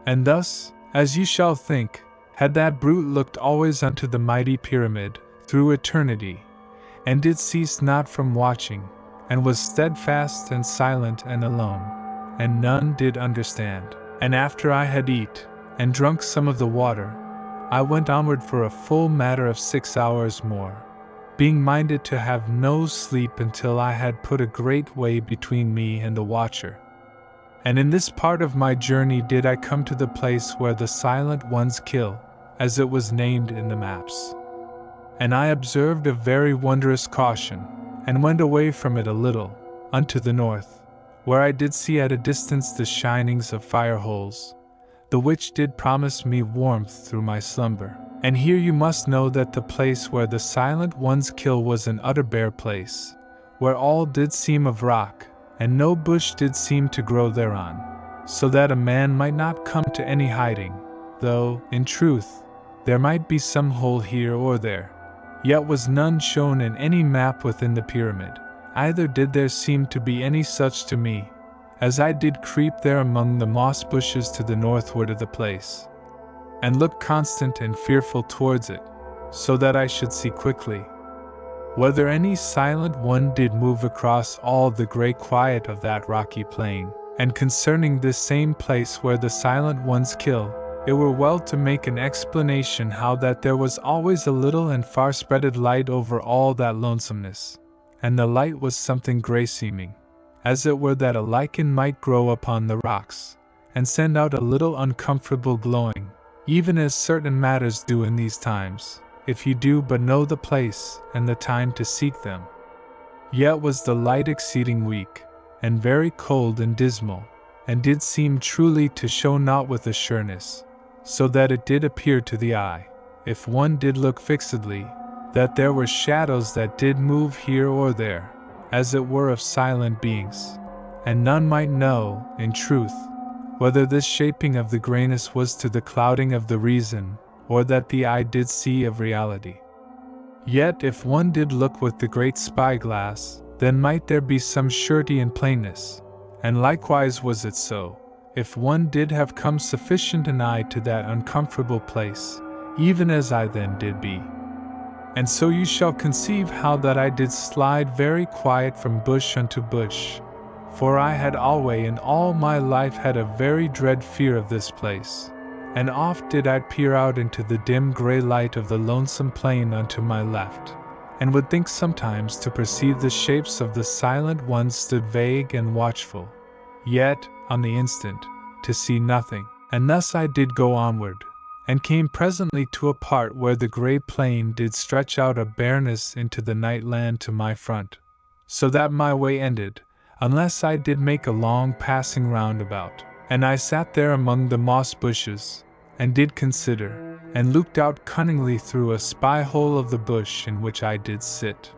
And thus, as you shall think, had that brute looked always unto the mighty pyramid, through eternity, and did cease not from watching, and was steadfast and silent and alone, and none did understand. And after I had eat, and drunk some of the water, I went onward for a full matter of 6 hours more, being minded to have no sleep until I had put a great way between me and the watcher. And in this part of my journey did I come to the place where the Silent Ones kill, as it was named in the maps. And I observed a very wondrous caution, and went away from it a little, unto the north, where I did see at a distance the shinings of fire holes, the which did promise me warmth through my slumber. And here you must know that the place where the Silent Ones kill was an utter bare place, where all did seem of rock, and no bush did seem to grow thereon, so that a man might not come to any hiding, though, in truth, there might be some hole here or there, yet was none shown in any map within the pyramid, either did there seem to be any such to me, as I did creep there among the moss bushes to the northward of the place, and look constant and fearful towards it, so that I should see quickly whether any silent one did move across all the grey quiet of that rocky plain. And concerning this same place where the Silent Ones kill, it were well to make an explanation how that there was always a little and far-spreaded light over all that lonesomeness, and the light was something grey-seeming, as it were that a lichen might grow upon the rocks, and send out a little uncomfortable glowing, even as certain matters do in these times, if you do but know the place and the time to seek them. Yet was the light exceeding weak, and very cold and dismal, and did seem truly to show not with a sureness, so that it did appear to the eye, if one did look fixedly, that there were shadows that did move here or there, as it were of silent beings, and none might know, in truth, whether this shaping of the grayness was to the clouding of the reason, or that the eye did see of reality. Yet if one did look with the great spyglass, then might there be some surety and plainness, and likewise was it so, if one did have come sufficient an eye to that uncomfortable place, even as I then did be. And so you shall conceive how that I did slide very quiet from bush unto bush, for I had alway in all my life had a very dread fear of this place, and oft did I peer out into the dim grey light of the lonesome plain unto my left, and would think sometimes to perceive the shapes of the Silent Ones stood vague and watchful, yet, on the instant, to see nothing. And thus I did go onward, and came presently to a part where the grey plain did stretch out a bareness into the night land to my front, so that my way ended, unless I did make a long passing roundabout. And I sat there among the moss bushes, and did consider, and looked out cunningly through a spy-hole of the bush in which I did sit.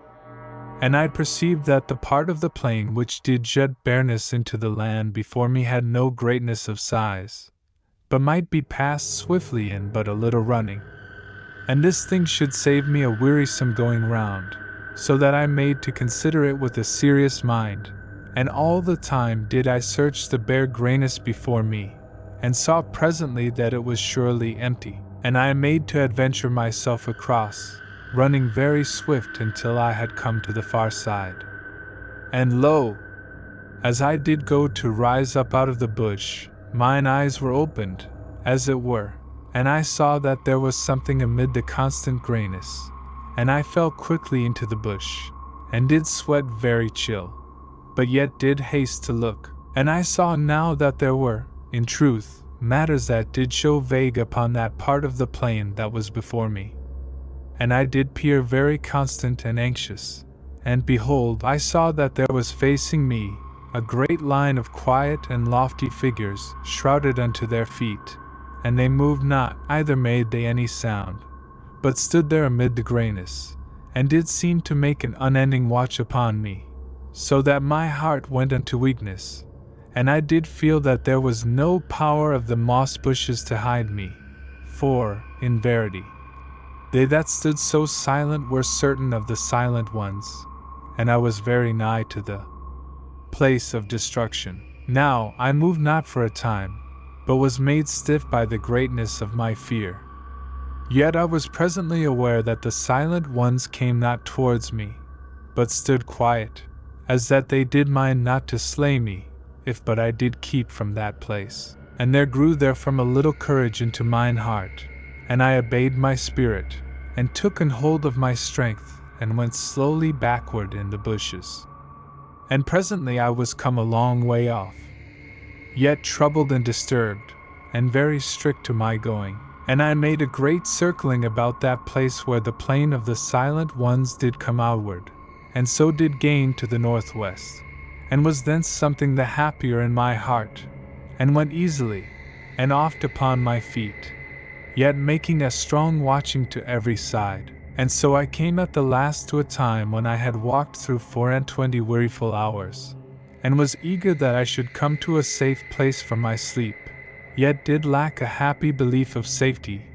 And I perceived that the part of the plain which did jut bareness into the land before me had no greatness of size, but might be passed swiftly in but a little running. And this thing should save me a wearisome going round, so that I made to consider it with a serious mind, and all the time did I search the bare grayness before me, and saw presently that it was surely empty. And I made to adventure myself across, running very swift until I had come to the far side. And lo! As I did go to rise up out of the bush, mine eyes were opened, as it were, and I saw that there was something amid the constant grayness, and I fell quickly into the bush, and did sweat very chill, but yet did haste to look, and I saw now that there were, in truth, matters that did show vague upon that part of the plain that was before me. And I did peer very constant and anxious, and behold, I saw that there was facing me a great line of quiet and lofty figures, shrouded unto their feet, and they moved not, either made they any sound, but stood there amid the grayness, and did seem to make an unending watch upon me, so that my heart went unto weakness, and I did feel that there was no power of the moss bushes to hide me, for, in verity, they that stood so silent were certain of the silent ones, and I was very nigh to the place of destruction. Now I moved not for a time, but was made stiff by the greatness of my fear. Yet I was presently aware that the silent ones came not towards me, but stood quiet, as that they did mind not to slay me, if but I did keep from that place. And there grew therefrom a little courage into mine heart, and I obeyed my spirit, and took an hold of my strength, and went slowly backward in the bushes. And presently I was come a long way off, yet troubled and disturbed, and very strict to my going. And I made a great circling about that place where the plain of the silent ones did come outward, and so did gain to the northwest, and was thence something the happier in my heart, and went easily, and oft upon my feet, yet making a strong watching to every side. And so I came at the last to a time when I had walked through 24 weariful hours, and was eager that I should come to a safe place for my sleep, yet did lack a happy belief of safety,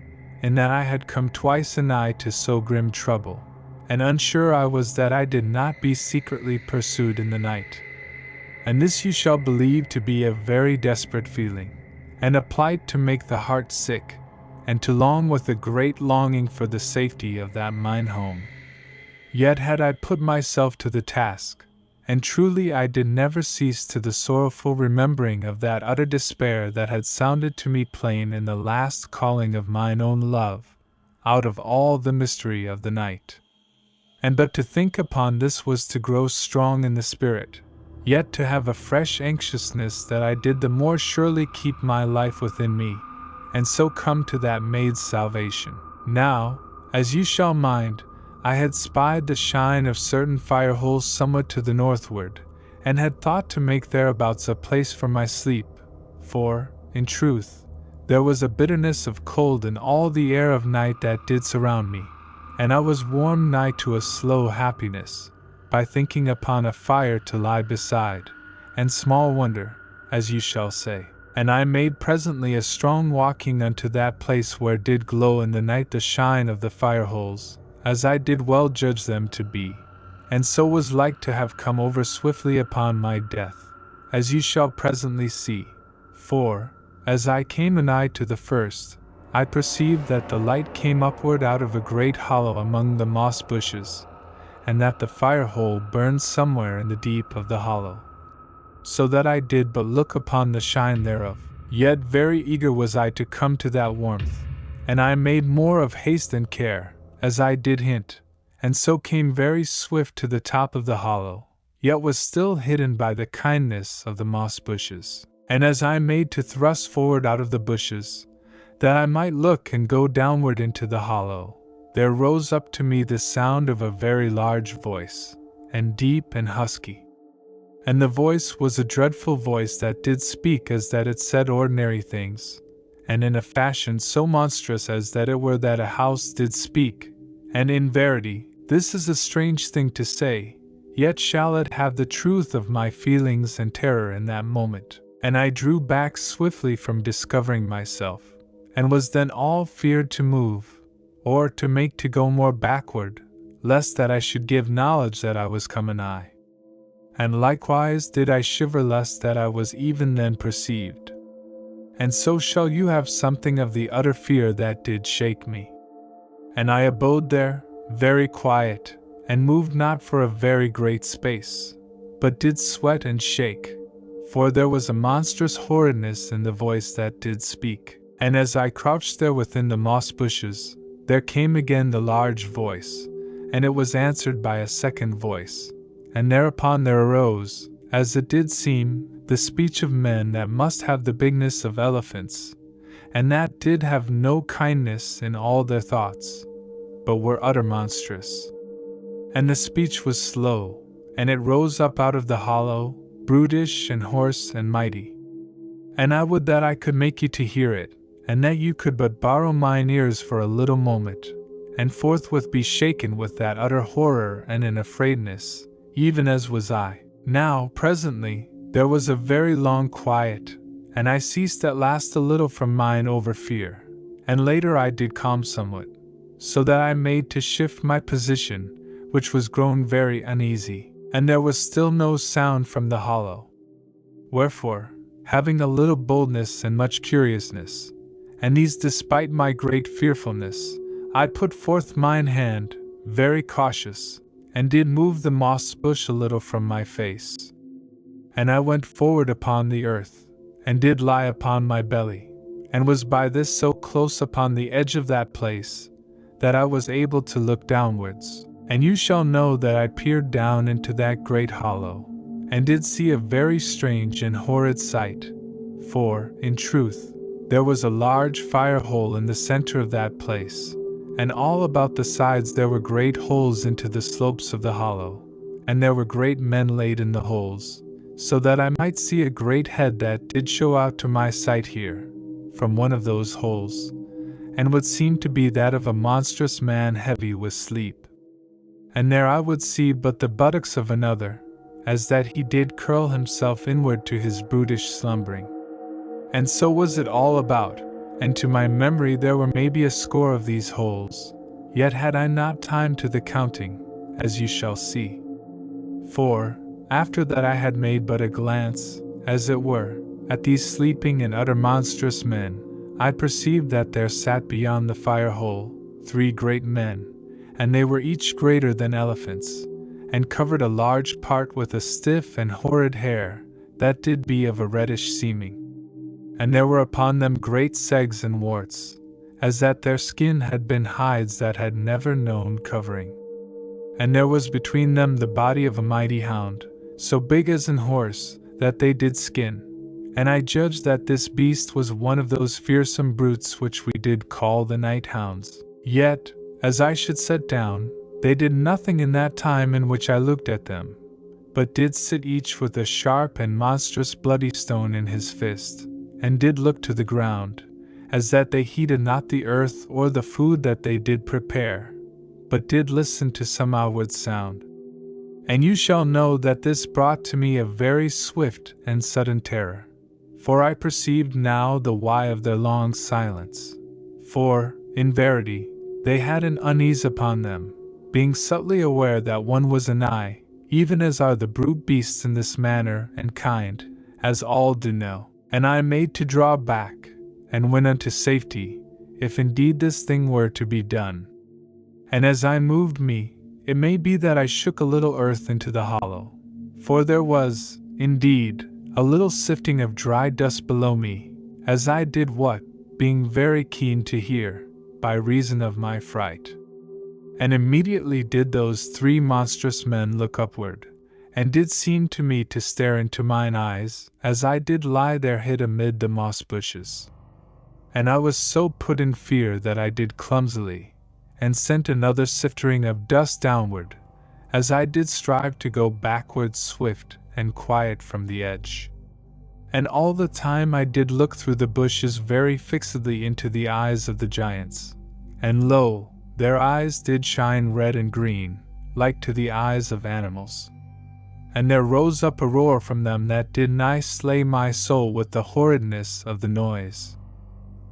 in that I had come twice anigh to so grim trouble, and unsure I was that I did not be secretly pursued in the night. And this you shall believe to be a very desperate feeling, and a plight to make the heart sick, and to long with a great longing for the safety of that mine home. Yet had I put myself to the task, and truly I did never cease to the sorrowful remembering of that utter despair that had sounded to me plain in the last calling of mine own love, out of all the mystery of the night. And but to think upon this was to grow strong in the spirit, yet to have a fresh anxiousness that I did the more surely keep my life within me, and so come to that maid's salvation. Now, as you shall mind, I had spied the shine of certain fire holes somewhat to the northward, and had thought to make thereabouts a place for my sleep, for, in truth, there was a bitterness of cold in all the air of night that did surround me, and I was warmed nigh to a slow happiness, by thinking upon a fire to lie beside, and small wonder, as you shall say. And I made presently a strong walking unto that place where did glow in the night the shine of the fire holes, as I did well judge them to be, and so was like to have come over swiftly upon my death, as you shall presently see. For, as I came anigh to the first, I perceived that the light came upward out of a great hollow among the moss bushes, and that the fire hole burned somewhere in the deep of the hollow, so that I did but look upon the shine thereof. Yet very eager was I to come to that warmth, and I made more of haste and care, as I did hint, and so came very swift to the top of the hollow, yet was still hidden by the kindness of the moss bushes. And as I made to thrust forward out of the bushes, that I might look and go downward into the hollow, there rose up to me the sound of a very large voice, and deep and husky. And the voice was a dreadful voice that did speak as that it said ordinary things, and in a fashion so monstrous as that it were that a house did speak. And in verity, this is a strange thing to say, yet shall it have the truth of my feelings and terror in that moment. And I drew back swiftly from discovering myself, and was then all feared to move, or to make to go more backward, lest that I should give knowledge that I was come anigh. And likewise did I shiver lest that I was even then perceived. And so shall you have something of the utter fear that did shake me. And I abode there, very quiet, and moved not for a very great space, but did sweat and shake, for there was a monstrous horridness in the voice that did speak. And as I crouched there within the moss bushes, there came again the large voice, and it was answered by a second voice. And thereupon there arose, as it did seem, the speech of men that must have the bigness of elephants, and that did have no kindness in all their thoughts, but were utter monstrous. And the speech was slow, and it rose up out of the hollow, brutish and hoarse and mighty. And I would that I could make you to hear it, and that you could but borrow mine ears for a little moment, and forthwith be shaken with that utter horror and an afraidness, even as was I. Now, presently, there was a very long quiet, and I ceased at last a little from mine over fear, and later I did calm somewhat, so that I made to shift my position, which was grown very uneasy, and there was still no sound from the hollow. Wherefore, having a little boldness and much curiousness, and these despite my great fearfulness, I put forth mine hand, very cautious, and did move the moss bush a little from my face. And I went forward upon the earth, and did lie upon my belly, and was by this so close upon the edge of that place, that I was able to look downwards. And you shall know that I peered down into that great hollow, and did see a very strange and horrid sight. For, in truth, there was a large fire hole in the center of that place, and all about the sides there were great holes into the slopes of the hollow, and there were great men laid in the holes, so that I might see a great head that did show out to my sight here, from one of those holes, and would seem to be that of a monstrous man heavy with sleep. And there I would see but the buttocks of another, as that he did curl himself inward to his brutish slumbering. And so was it all about, and to my memory there were maybe a score of these holes, yet had I not time to the counting, as you shall see. For, after that I had made but a glance, as it were, at these sleeping and utter monstrous men, I perceived that there sat beyond the fire hole 3 great men, and they were each greater than elephants, and covered a large part with a stiff and horrid hair, that did be of a reddish seeming. And there were upon them great segs and warts, as that their skin had been hides that had never known covering. And there was between them the body of a mighty hound, so big as an horse, that they did skin. And I judged that this beast was one of those fearsome brutes which we did call the night hounds. Yet, as I should set down, they did nothing in that time in which I looked at them, but did sit each with a sharp and monstrous bloody stone in his fist, and did look to the ground, as that they heeded not the earth or the food that they did prepare, but did listen to some outward sound. And you shall know that this brought to me a very swift and sudden terror, for I perceived now the why of their long silence. For, in verity, they had an unease upon them, being subtly aware that one was anigh, even as are the brute beasts in this manner and kind, as all do know. And I made to draw back, and went unto safety, if indeed this thing were to be done. And as I moved me, it may be that I shook a little earth into the hollow, for there was, indeed, a little sifting of dry dust below me, as I did what, being very keen to hear, by reason of my fright. And immediately did those 3 monstrous men look upward, and did seem to me to stare into mine eyes, as I did lie there hid amid the moss bushes. And I was so put in fear that I did clumsily, and sent another sifting of dust downward, as I did strive to go backward swift and quiet from the edge. And all the time I did look through the bushes very fixedly into the eyes of the giants. And lo, their eyes did shine red and green, like to the eyes of animals. And there rose up a roar from them that did nigh slay my soul with the horridness of the noise.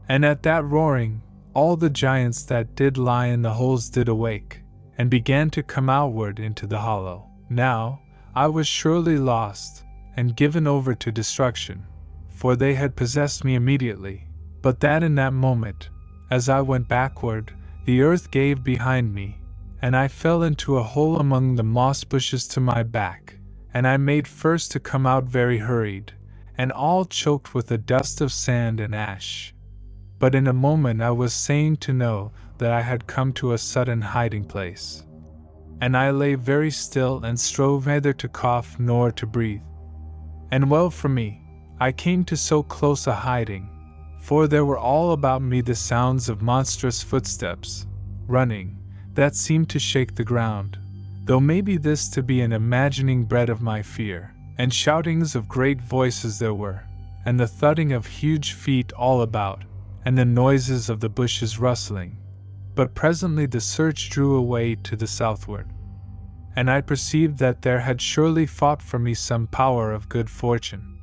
And at that roaring, all the giants that did lie in the holes did awake, and began to come outward into the hollow. Now, I was surely lost, and given over to destruction, for they had possessed me immediately, but that in that moment, as I went backward, the earth gave behind me, and I fell into a hole among the moss bushes to my back, and I made first to come out very hurried, and all choked with the dust of sand and ash. But in a moment I was saying to know that I had come to a sudden hiding place. And I lay very still and strove neither to cough nor to breathe. And well for me, I came to so close a hiding, for there were all about me the sounds of monstrous footsteps, running, that seemed to shake the ground, though maybe this to be an imagining bred of my fear, and shoutings of great voices there were, and the thudding of huge feet all about, and the noises of the bushes rustling. But presently the search drew away to the southward, and I perceived that there had surely fought for me some power of good fortune.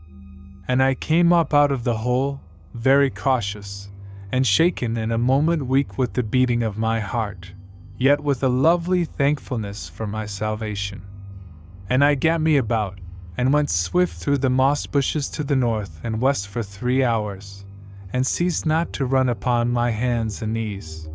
And I came up out of the hole, very cautious, and shaken in a moment weak with the beating of my heart, yet with a lovely thankfulness for my salvation. And I gat me about, and went swift through the moss bushes to the north and west for 3 hours, and ceased not to run upon my hands and knees.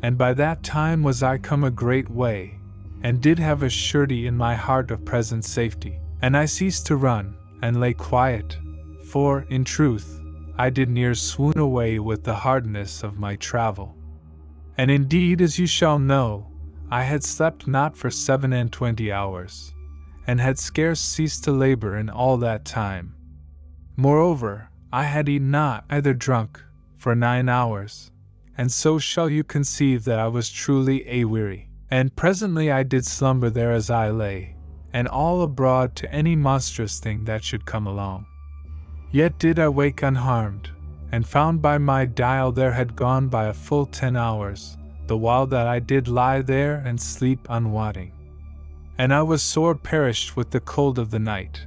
And by that time was I come a great way, and did have a surety in my heart of present safety. And I ceased to run, and lay quiet, for, in truth, I did near swoon away with the hardness of my travel. And indeed, as you shall know, I had slept not for 27 hours, and had scarce ceased to labor in all that time. Moreover, I had eaten not, either drunk, for 9 hours, and so shall you conceive that I was truly a-weary. And presently I did slumber there as I lay, and all abroad to any monstrous thing that should come along. Yet did I wake unharmed, and found by my dial there had gone by a full 10 hours, the while that I did lie there and sleep unwotting. And I was sore perished with the cold of the night,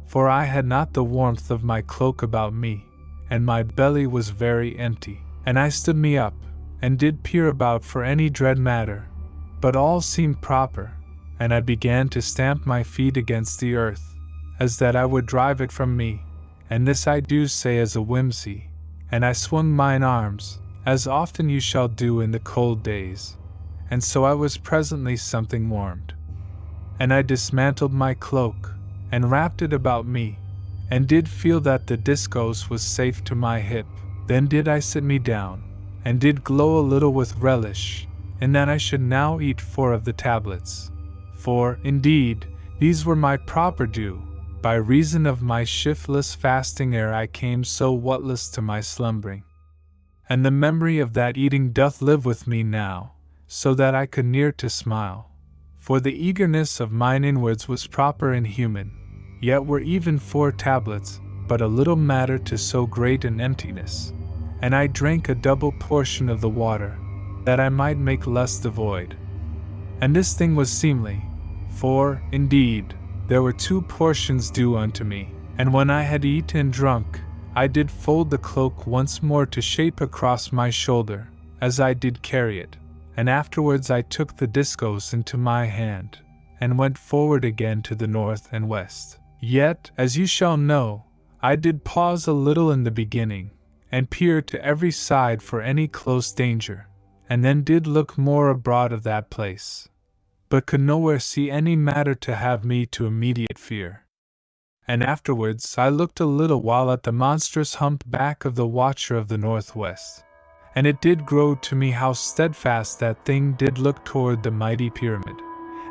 for I had not the warmth of my cloak about me, and my belly was very empty. And I stood me up, and did peer about for any dread matter, but all seemed proper, and I began to stamp my feet against the earth, as that I would drive it from me, and this I do say as a whimsy, and I swung mine arms, as often you shall do in the cold days, and so I was presently something warmed. And I dismantled my cloak, and wrapped it about me, and did feel that the discos was safe to my hip. Then did I sit me down, and did glow a little with relish, in that I should now eat 4 of the tablets. For, indeed, these were my proper due, by reason of my shiftless fasting ere I came so whatless to my slumbering. And the memory of that eating doth live with me now, so that I could near to smile. For the eagerness of mine inwards was proper and human, yet were even 4 tablets but a little matter to so great an emptiness. And I drank a double portion of the water, that I might make less the void. And this thing was seemly, for, indeed, there were 2 portions due unto me, and when I had eaten and drunk, I did fold the cloak once more to shape across my shoulder, as I did carry it, and afterwards I took the discos into my hand, and went forward again to the north and west. Yet, as you shall know, I did pause a little in the beginning, and peered to every side for any close danger, and then did look more abroad of that place, but could nowhere see any matter to have me to immediate fear. And afterwards I looked a little while at the monstrous humped back of the watcher of the northwest, and it did grow to me how steadfast that thing did look toward the mighty pyramid,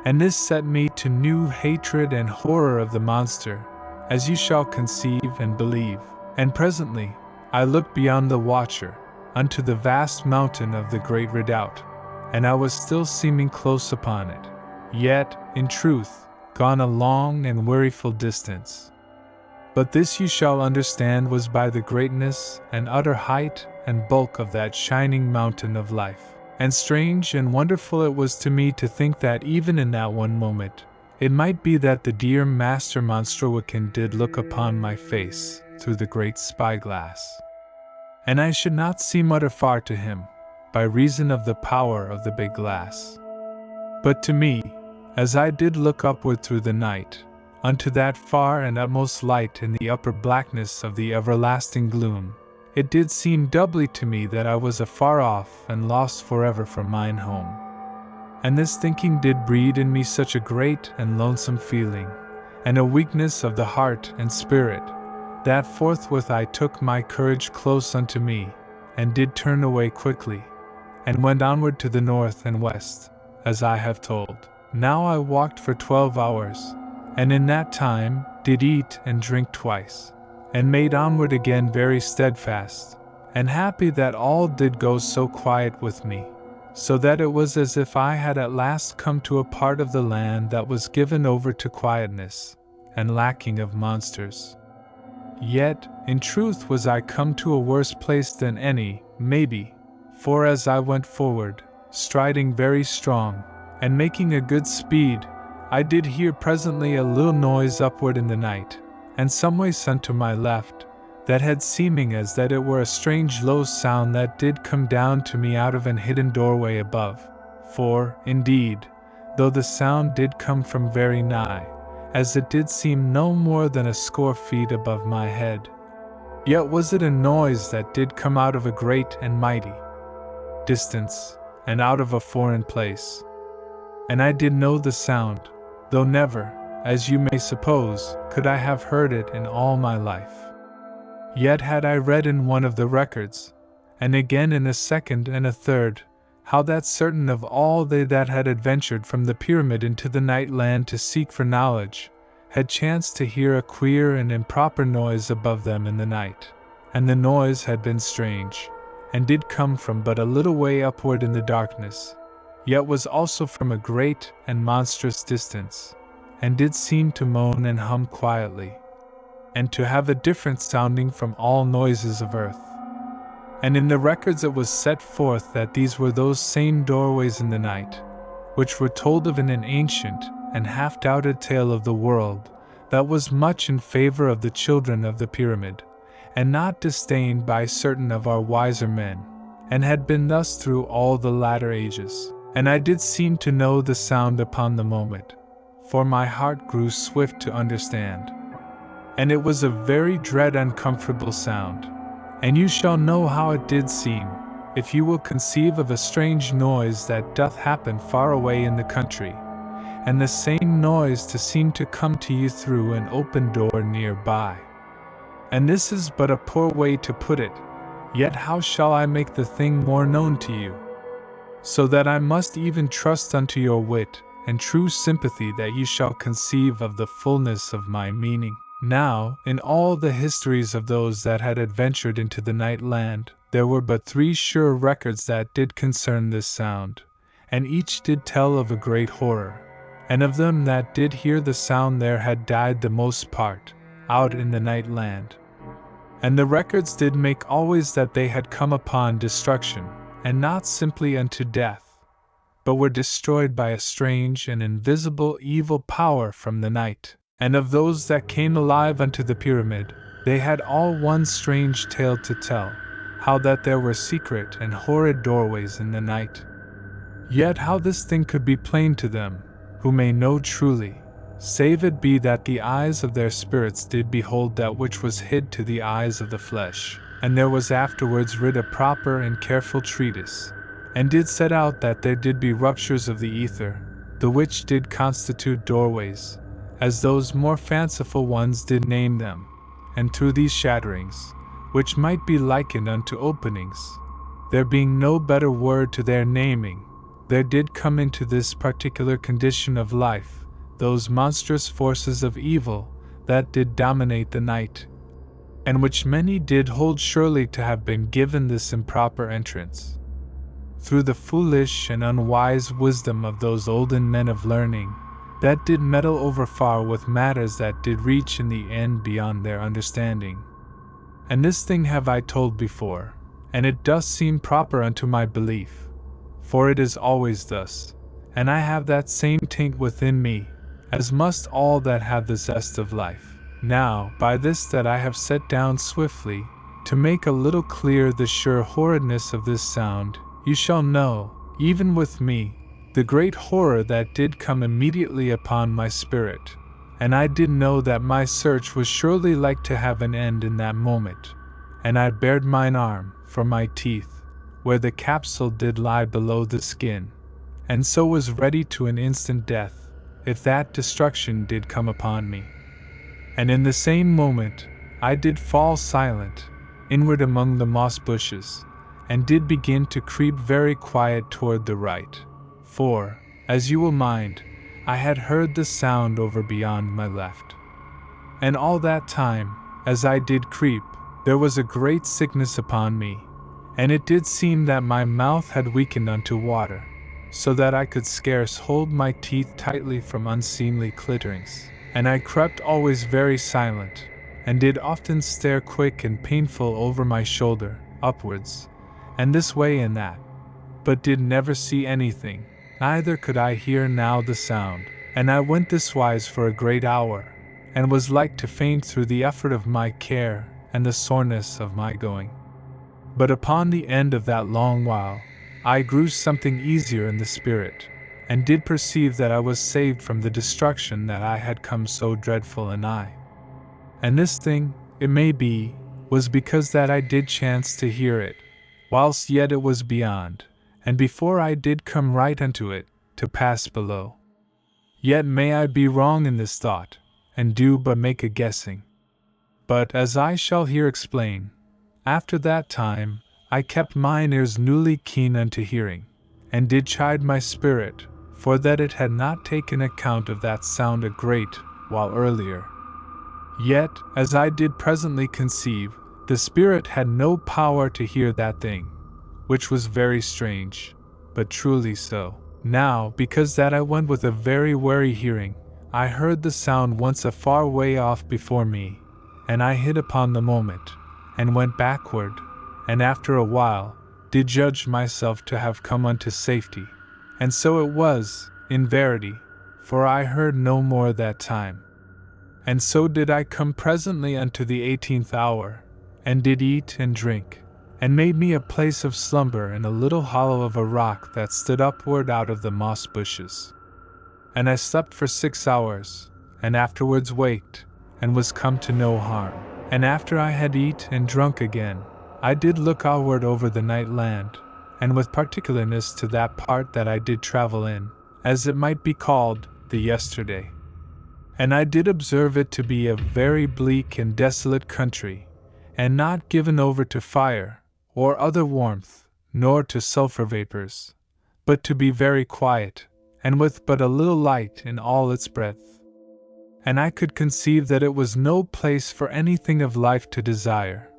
and this set me to new hatred and horror of the monster, as you shall conceive and believe. And presently I looked beyond the watcher, unto the vast mountain of the great redoubt, and I was still seeming close upon it. Yet, in truth, gone a long and weariful distance. But this you shall understand was by the greatness and utter height and bulk of that shining mountain of life. And strange and wonderful it was to me to think that even in that one moment, it might be that the dear Master Monsterwicken did look upon my face through the great spyglass. And I should not seem utter far to him, by reason of the power of the big glass. But to me, as I did look upward through the night, unto that far and utmost light in the upper blackness of the everlasting gloom, it did seem doubly to me that I was afar off and lost forever from mine home. And this thinking did breed in me such a great and lonesome feeling, and a weakness of the heart and spirit, that forthwith I took my courage close unto me, and did turn away quickly, and went onward to the north and west, as I have told. Now I walked for 12 hours, and in that time did eat and drink twice, and made onward again very steadfast, and happy that all did go so quiet with me, so that it was as if I had at last come to a part of the land that was given over to quietness, and lacking of monsters. Yet, in truth was I come to a worse place than any, maybe, for as I went forward, striding very strong, and making a good speed, I did hear presently a little noise upward in the night, and some ways unto my left, that had seeming as that it were a strange low sound that did come down to me out of an hidden doorway above. For, indeed, though the sound did come from very nigh, as it did seem no more than a score feet above my head, yet was it a noise that did come out of a great and mighty distance, and out of a foreign place. And I did know the sound, though never, as you may suppose, could I have heard it in all my life. Yet had I read in one of the records, and again in a second and a third, how that certain of all they that had adventured from the pyramid into the night land to seek for knowledge, had chanced to hear a queer and improper noise above them in the night, and the noise had been strange, and did come from but a little way upward in the darkness, yet was also from a great and monstrous distance, and did seem to moan and hum quietly, and to have a different sounding from all noises of earth. And in the records it was set forth that these were those same doorways in the night, which were told of in an ancient and half-doubted tale of the world, that was much in favor of the children of the pyramid, and not disdained by certain of our wiser men, and had been thus through all the latter ages. And I did seem to know the sound upon the moment, for my heart grew swift to understand. And it was a very dread uncomfortable sound, and you shall know how it did seem, if you will conceive of a strange noise that doth happen far away in the country, and the same noise to seem to come to you through an open door near by. And this is but a poor way to put it, yet how shall I make the thing more known to you? So that I must even trust unto your wit and true sympathy that you shall conceive of the fullness of my meaning. Now, in all the histories of those that had adventured into the night land, there were but 3 sure records that did concern this sound, and each did tell of a great horror, and of them that did hear the sound there had died the most part, out in the night land. And the records did make always that they had come upon destruction, and not simply unto death, but were destroyed by a strange and invisible evil power from the night. And of those that came alive unto the pyramid, they had all one strange tale to tell, how that there were secret and horrid doorways in the night. Yet how this thing could be plain to them, who may know truly, save it be that the eyes of their spirits did behold that which was hid to the eyes of the flesh. And there was afterwards writ a proper and careful treatise, and did set out that there did be ruptures of the ether, the which did constitute doorways, as those more fanciful ones did name them, and through these shatterings, which might be likened unto openings, there being no better word to their naming, there did come into this particular condition of life those monstrous forces of evil that did dominate the night, and which many did hold surely to have been given this improper entrance, through the foolish and unwise wisdom of those olden men of learning, that did meddle over far with matters that did reach in the end beyond their understanding. And this thing have I told before, and it doth seem proper unto my belief, for it is always thus, and I have that same taint within me, as must all that have the zest of life. Now, by this that I have set down swiftly, to make a little clear the sure horridness of this sound, you shall know, even with me, the great horror that did come immediately upon my spirit, and I did know that my search was surely like to have an end in that moment, and I bared mine arm, for my teeth, where the capsule did lie below the skin, and so was ready to an instant death, if that destruction did come upon me. And in the same moment, I did fall silent, inward among the moss bushes, and did begin to creep very quiet toward the right. For, as you will mind, I had heard the sound over beyond my left. And all that time, as I did creep, there was a great sickness upon me, and it did seem that my mouth had weakened unto water, so that I could scarce hold my teeth tightly from unseemly clitterings, and I crept always very silent, and did often stare quick and painful over my shoulder, upwards, and this way and that, but did never see anything, neither could I hear now the sound, and I went this wise for a great hour, and was like to faint through the effort of my care and the soreness of my going. But upon the end of that long while, I grew something easier in the spirit, and did perceive that I was saved from the destruction that I had come so dreadful an eye. And this thing, it may be, was because that I did chance to hear it, whilst yet it was beyond, and before I did come right unto it, to pass below. Yet may I be wrong in this thought, and do but make a guessing. But as I shall here explain, after that time, I kept mine ears newly keen unto hearing, and did chide my spirit, for that it had not taken account of that sound a great while earlier. Yet, as I did presently conceive, the spirit had no power to hear that thing, which was very strange, but truly so. Now, because that I went with a very wary hearing, I heard the sound once a far way off before me, and I hid upon the moment, and went backward, and after a while, did judge myself to have come unto safety. And so it was, in verity, for I heard no more that time. And so did I come presently unto the 18th hour, and did eat and drink, and made me a place of slumber in a little hollow of a rock that stood upward out of the moss bushes. And I slept for 6 hours, and afterwards waked, and was come to no harm. And after I had eat and drunk again, I did look outward over the night land, and with particularness to that part that I did travel in, as it might be called, the yesterday. And I did observe it to be a very bleak and desolate country, and not given over to fire, or other warmth, nor to sulphur vapors, but to be very quiet, and with but a little light in all its breadth. And I could conceive that it was no place for anything of life to desire,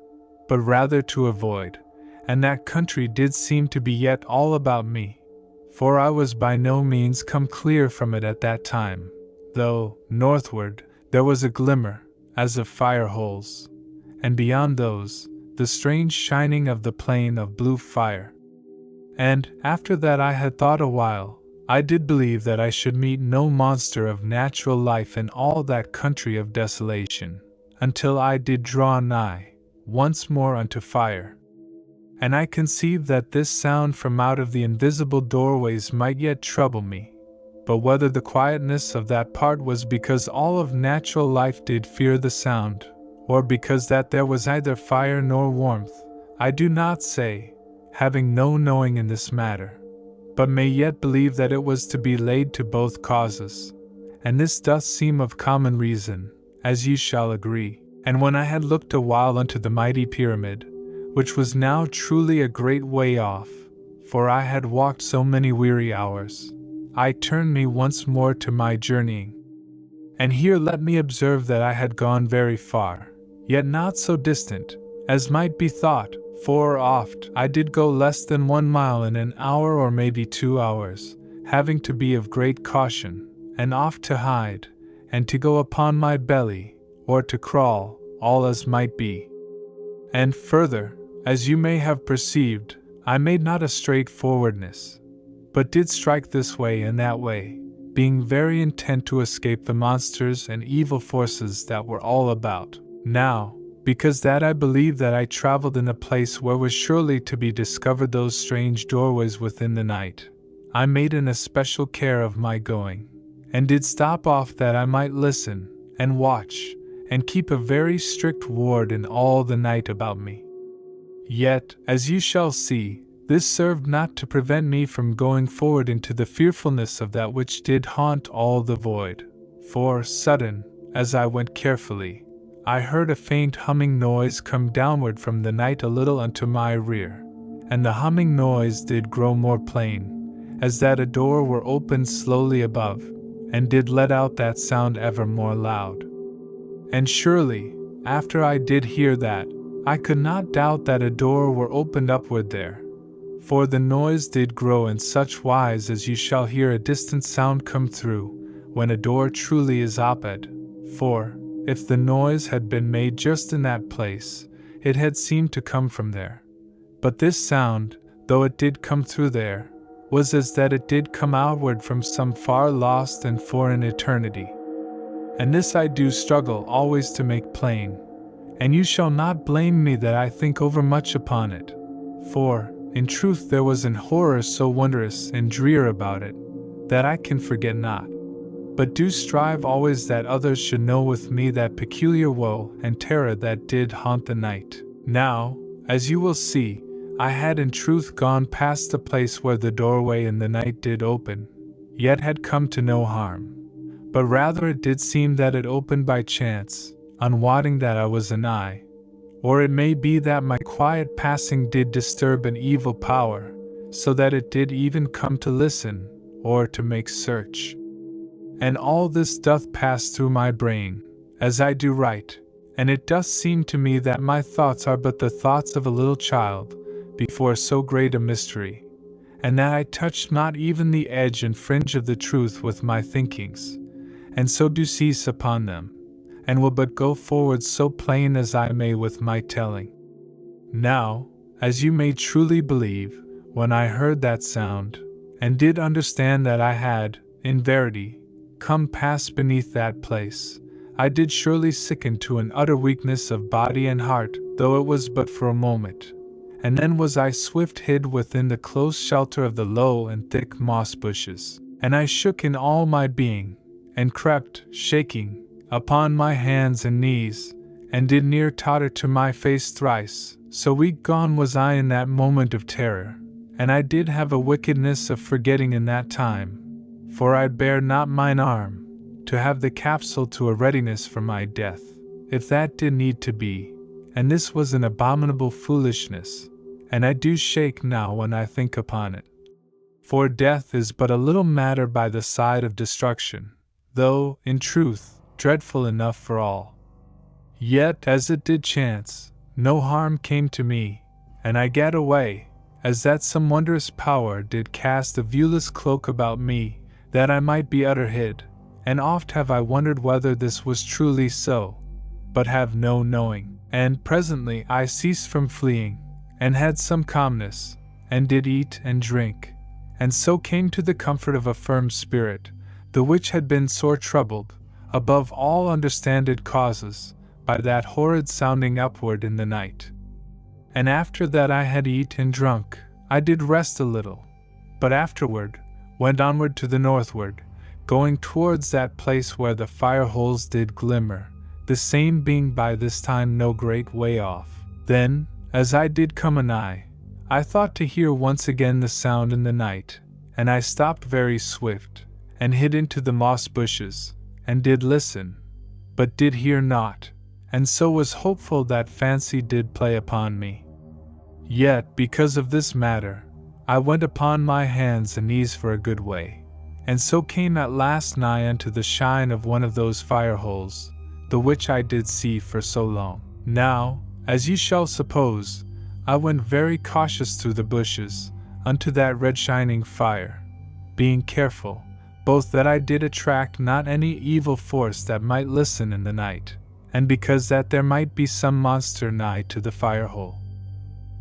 but rather to avoid, and that country did seem to be yet all about me, for I was by no means come clear from it at that time, though, northward, there was a glimmer, as of fire holes, and beyond those, the strange shining of the plain of blue fire. And, after that I had thought a while, I did believe that I should meet no monster of natural life in all that country of desolation, until I did draw nigh, once more unto fire. And I conceived that this sound from out of the invisible doorways might yet trouble me, but whether the quietness of that part was because all of natural life did fear the sound, or because that there was neither fire nor warmth, I do not say, having no knowing in this matter, but may yet believe that it was to be laid to both causes, and this doth seem of common reason, as ye shall agree. And when I had looked a while unto the mighty pyramid, which was now truly a great way off, for I had walked so many weary hours, I turned me once more to my journeying. And here let me observe that I had gone very far, yet not so distant, as might be thought, for oft I did go less than 1 mile in an hour or maybe 2 hours, having to be of great caution, and oft to hide, and to go upon my belly, or to crawl, all as might be. And further, as you may have perceived, I made not a straightforwardness, but did strike this way and that way, being very intent to escape the monsters and evil forces that were all about. Now, because that I believed that I traveled in a place where was surely to be discovered those strange doorways within the night, I made an especial care of my going, and did stop off that I might listen, and watch, and keep a very strict ward in all the night about me. Yet, as you shall see, this served not to prevent me from going forward into the fearfulness of that which did haunt all the void. For, sudden, as I went carefully, I heard a faint humming noise come downward from the night a little unto my rear, and the humming noise did grow more plain, as that a door were opened slowly above, and did let out that sound ever more loud. And surely, after I did hear that, I could not doubt that a door were opened upward there. For the noise did grow in such wise as you shall hear a distant sound come through, when a door truly is opened. For, if the noise had been made just in that place, it had seemed to come from there. But this sound, though it did come through there, was as that it did come outward from some far lost and foreign eternity. And this I do struggle always to make plain, and you shall not blame me that I think overmuch upon it. For, in truth there was an horror so wondrous and drear about it, that I can forget not. But do strive always that others should know with me that peculiar woe and terror that did haunt the night. Now, as you will see, I had in truth gone past the place where the doorway in the night did open, yet had come to no harm. But rather it did seem that it opened by chance, unwotting that I was anigh. Or it may be that my quiet passing did disturb an evil power, so that it did even come to listen, or to make search. And all this doth pass through my brain, as I do write, and it doth seem to me that my thoughts are but the thoughts of a little child, before so great a mystery, and that I touch not even the edge and fringe of the truth with my thinkings, and so do cease upon them, and will but go forward so plain as I may with my telling. Now, as you may truly believe, when I heard that sound, and did understand that I had, in verity, come past beneath that place, I did surely sicken to an utter weakness of body and heart, though it was but for a moment. And then was I swift hid within the close shelter of the low and thick moss bushes, and I shook in all my being, and crept, shaking, upon my hands and knees, and did near totter to my face thrice, so weak gone was I in that moment of terror, and I did have a wickedness of forgetting in that time, for I bare not mine arm, to have the capsule to a readiness for my death, if that did need to be, and this was an abominable foolishness, and I do shake now when I think upon it. For death is but a little matter by the side of destruction, though, in truth, dreadful enough for all. Yet, as it did chance, no harm came to me, and I gat away, as that some wondrous power did cast a viewless cloak about me, that I might be utter hid, and oft have I wondered whether this was truly so, but have no knowing. And presently I ceased from fleeing, and had some calmness, and did eat and drink, and so came to the comfort of a firm spirit, the which had been sore troubled, above all understanded causes, by that horrid sounding upward in the night. And after that I had eat and drunk, I did rest a little, but afterward went onward to the northward, going towards that place where the fire holes did glimmer, the same being by this time no great way off. Then, as I did come anigh, I thought to hear once again the sound in the night, and I stopped very swift, and hid into the moss bushes, and did listen, but did hear naught, and so was hopeful that fancy did play upon me. Yet, because of this matter, I went upon my hands and knees for a good way, and so came at last nigh unto the shine of one of those fire holes, the which I did see for so long. Now, as ye shall suppose, I went very cautious through the bushes, unto that red shining fire, being careful, both that I did attract not any evil force that might listen in the night, and because that there might be some monster nigh to the fire hole.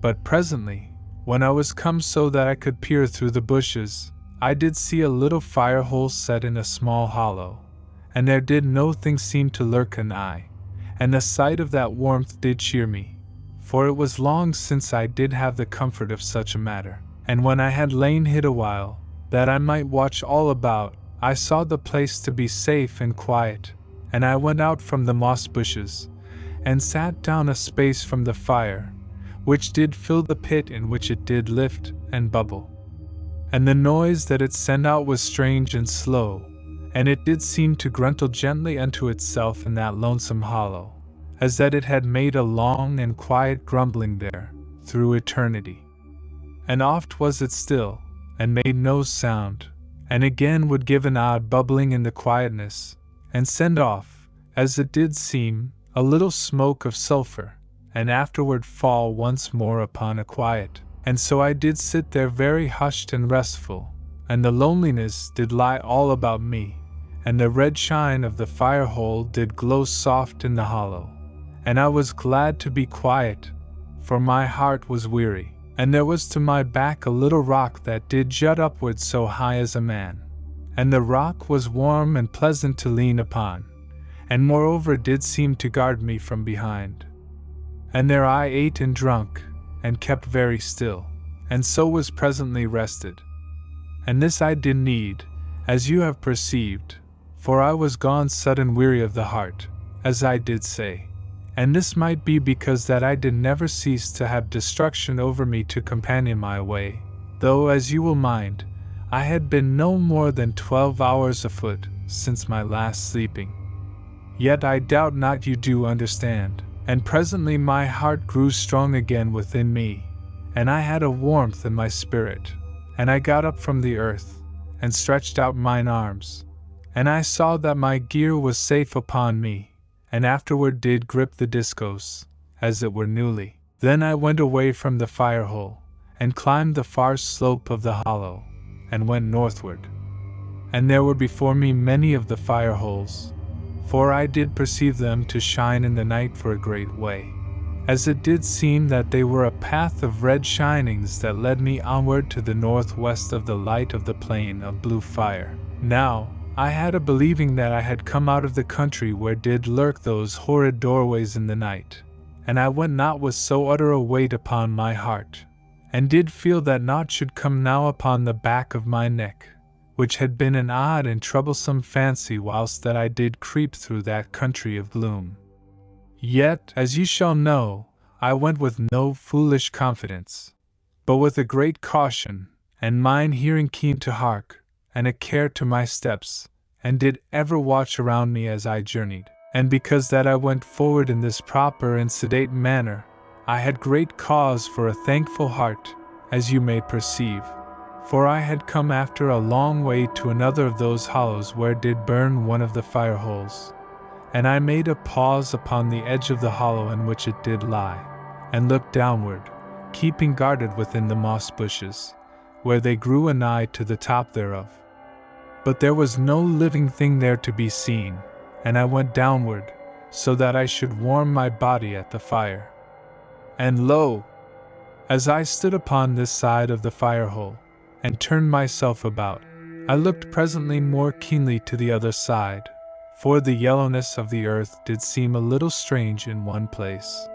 But presently, when I was come so that I could peer through the bushes, I did see a little fire hole set in a small hollow, and there did no thing seem to lurk an eye, and the sight of that warmth did cheer me, for it was long since I did have the comfort of such a matter. And when I had lain hid a while, that I might watch all about, I saw the place to be safe and quiet, and I went out from the moss bushes, and sat down a space from the fire, which did fill the pit in which it did lift and bubble. And the noise that it sent out was strange and slow, and it did seem to gruntle gently unto itself in that lonesome hollow, as that it had made a long and quiet grumbling there, through eternity. And oft was it still, and made no sound, and again would give an odd bubbling in the quietness, and send off, as it did seem, a little smoke of sulphur, and afterward fall once more upon a quiet. And so I did sit there very hushed and restful, and the loneliness did lie all about me, and the red shine of the fire hole did glow soft in the hollow, and I was glad to be quiet, for my heart was weary. And there was to my back a little rock that did jut upward so high as a man, and the rock was warm and pleasant to lean upon, and moreover did seem to guard me from behind. And there I ate and drunk, and kept very still, and so was presently rested. And this I did need, as you have perceived, for I was gone sudden weary of the heart, as I did say. And this might be because that I did never cease to have destruction over me to companion my way, though, as you will mind, I had been no more than 12 hours afoot since my last sleeping. Yet I doubt not you do understand, and presently my heart grew strong again within me, and I had a warmth in my spirit, and I got up from the earth, and stretched out mine arms, and I saw that my gear was safe upon me, and afterward did grip the discos, as it were newly. Then I went away from the fire hole, and climbed the far slope of the hollow, and went northward. And there were before me many of the fire holes, for I did perceive them to shine in the night for a great way, as it did seem that they were a path of red shinings that led me onward to the northwest of the light of the plain of blue fire. Now, I had a believing that I had come out of the country where did lurk those horrid doorways in the night, and I went not with so utter a weight upon my heart, and did feel that naught should come now upon the back of my neck, which had been an odd and troublesome fancy whilst that I did creep through that country of gloom. Yet, as ye shall know, I went with no foolish confidence, but with a great caution, and mine hearing keen to hark, and a care to my steps, and did ever watch around me as I journeyed. And because that I went forward in this proper and sedate manner, I had great cause for a thankful heart, as you may perceive, for I had come after a long way to another of those hollows where did burn one of the fire holes, and I made a pause upon the edge of the hollow in which it did lie, and looked downward, keeping guarded within the moss bushes, where they grew anigh to the top thereof. But there was no living thing there to be seen, and I went downward, so that I should warm my body at the fire. And lo! As I stood upon this side of the fire hole, and turned myself about, I looked presently more keenly to the other side, for the yellowness of the earth did seem a little strange in one place.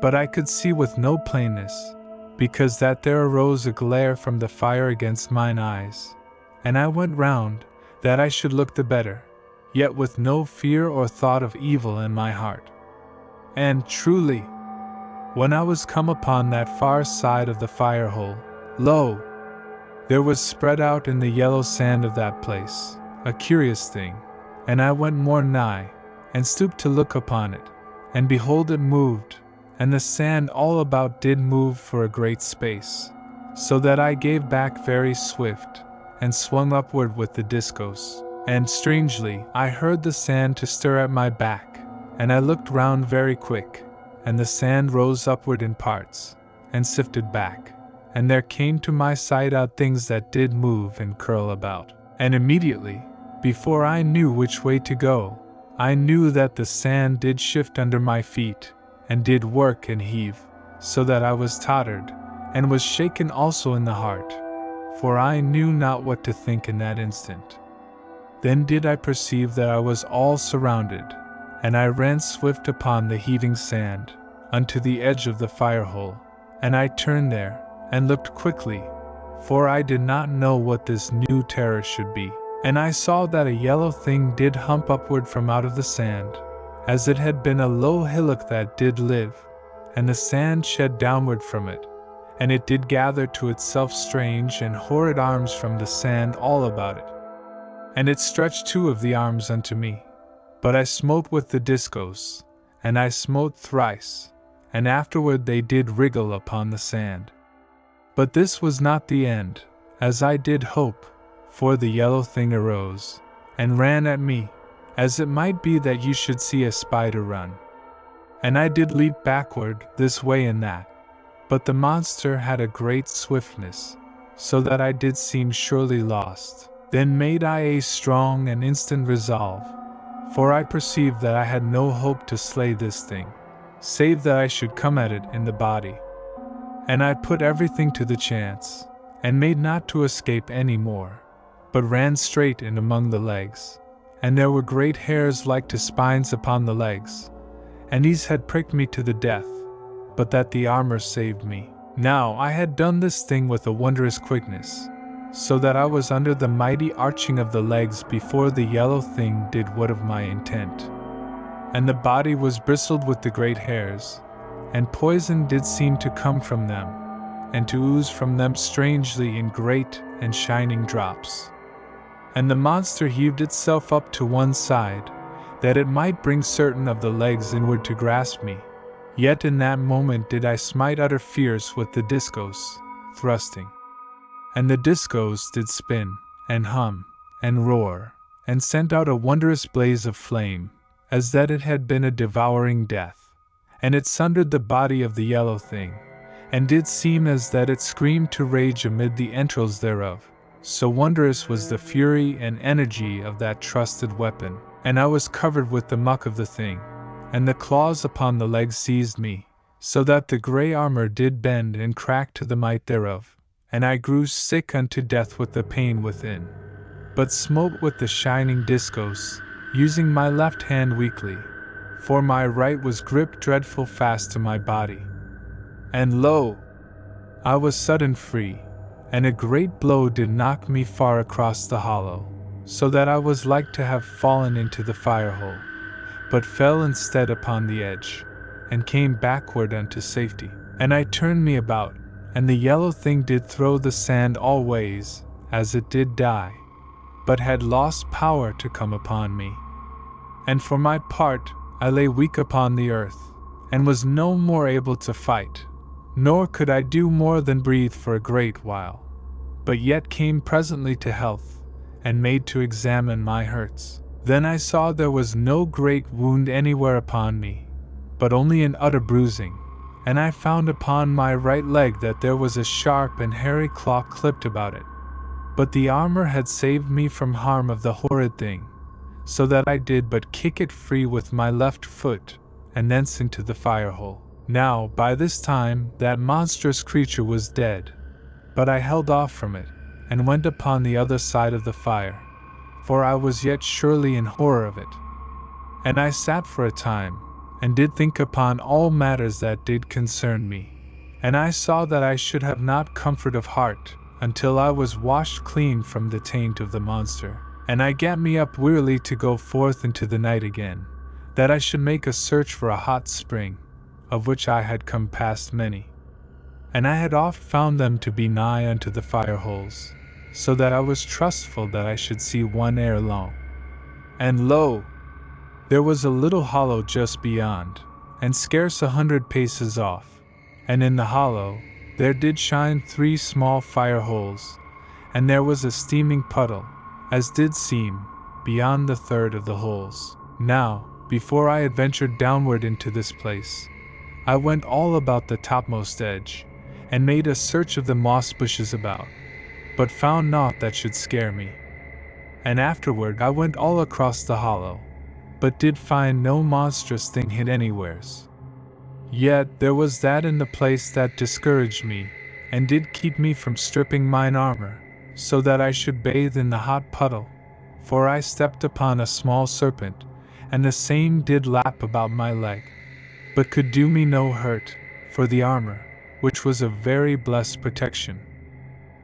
But I could see with no plainness, because that there arose a glare from the fire against mine eyes, and I went round, that I should look the better, yet with no fear or thought of evil in my heart. And truly, when I was come upon that far side of the fire hole, lo! There was spread out in the yellow sand of that place a curious thing, and I went more nigh, and stooped to look upon it, and behold it moved, and the sand all about did move for a great space, so that I gave back very swift, and swung upward with the discos, and strangely I heard the sand to stir at my back, and I looked round very quick, and the sand rose upward in parts, and sifted back, and there came to my sight out things that did move and curl about, And immediately, before I knew which way to go, I knew that the sand did shift under my feet, and did work and heave, so that I was tottered, and was shaken also in the heart, for I knew not what to think in that instant. Then did I perceive that I was all surrounded, and I ran swift upon the heaving sand, unto the edge of the firehole, and I turned there, and looked quickly, for I did not know what this new terror should be. And I saw that a yellow thing did hump upward from out of the sand, as it had been a low hillock that did live, and the sand shed downward from it, and it did gather to itself strange and horrid arms from the sand all about it. And it stretched two of the arms unto me, but I smote with the discos, and I smote thrice, and afterward they did wriggle upon the sand. But this was not the end, as I did hope, for the yellow thing arose, and ran at me, as it might be that you should see a spider run. And I did leap backward this way and that, but the monster had a great swiftness, so that I did seem surely lost. Then made I a strong and instant resolve, for I perceived that I had no hope to slay this thing, save that I should come at it in the body. And I put everything to the chance, and made not to escape any more, but ran straight in among the legs, and there were great hairs like to spines upon the legs, and these had pricked me to the death, but that the armor saved me. Now I had done this thing with a wondrous quickness, so that I was under the mighty arching of the legs before the yellow thing did what of my intent. And the body was bristled with the great hairs, and poison did seem to come from them, and to ooze from them strangely in great and shining drops. And the monster heaved itself up to one side, that it might bring certain of the legs inward to grasp me. Yet in that moment did I smite utter fierce with the discos, thrusting. And the discos did spin, and hum, and roar, and sent out a wondrous blaze of flame, as that it had been a devouring death. And it sundered the body of the yellow thing, and did seem as that it screamed to rage amid the entrails thereof. So wondrous was the fury and energy of that trusted weapon. And I was covered with the muck of the thing, and the claws upon the legs seized me, so that the grey armor did bend and crack to the might thereof, and I grew sick unto death with the pain within, but smote with the shining discos, using my left hand weakly, for my right was gripped dreadful fast to my body. And lo! I was sudden free, and a great blow did knock me far across the hollow, so that I was like to have fallen into the firehole, but fell instead upon the edge, and came backward unto safety. And I turned me about, and the yellow thing did throw the sand all ways, as it did die, but had lost power to come upon me. And for my part, I lay weak upon the earth, and was no more able to fight, nor could I do more than breathe for a great while, but yet came presently to health, and made to examine my hurts. Then I saw there was no great wound anywhere upon me, but only an utter bruising, and I found upon my right leg that there was a sharp and hairy claw clipped about it. But the armor had saved me from harm of the horrid thing, so that I did but kick it free with my left foot, and thence into the firehole. Now, by this time, that monstrous creature was dead, but I held off from it, and went upon the other side of the fire, for I was yet surely in horror of it. And I sat for a time, and did think upon all matters that did concern me, and I saw that I should have not comfort of heart, until I was washed clean from the taint of the monster. And I gat me up wearily to go forth into the night again, that I should make a search for a hot spring, of which I had come past many. And I had oft found them to be nigh unto the fire-holes, so that I was trustful that I should see one ere long. And lo! There was a little hollow just beyond, and scarce 100 paces off, and in the hollow there did shine 3 small fire-holes, and there was a steaming puddle, as did seem, beyond the third of the holes. Now, before I had ventured downward into this place, I went all about the topmost edge, and made a search of the moss bushes about, but found naught that should scare me. and afterward I went all across the hollow, but did find no monstrous thing hid anywheres. Yet there was that in the place that discouraged me, and did keep me from stripping mine armor, so that I should bathe in the hot puddle. For I stepped upon a small serpent, and the same did lap about my leg, but could do me no hurt, for the armor, which was a very blessed protection.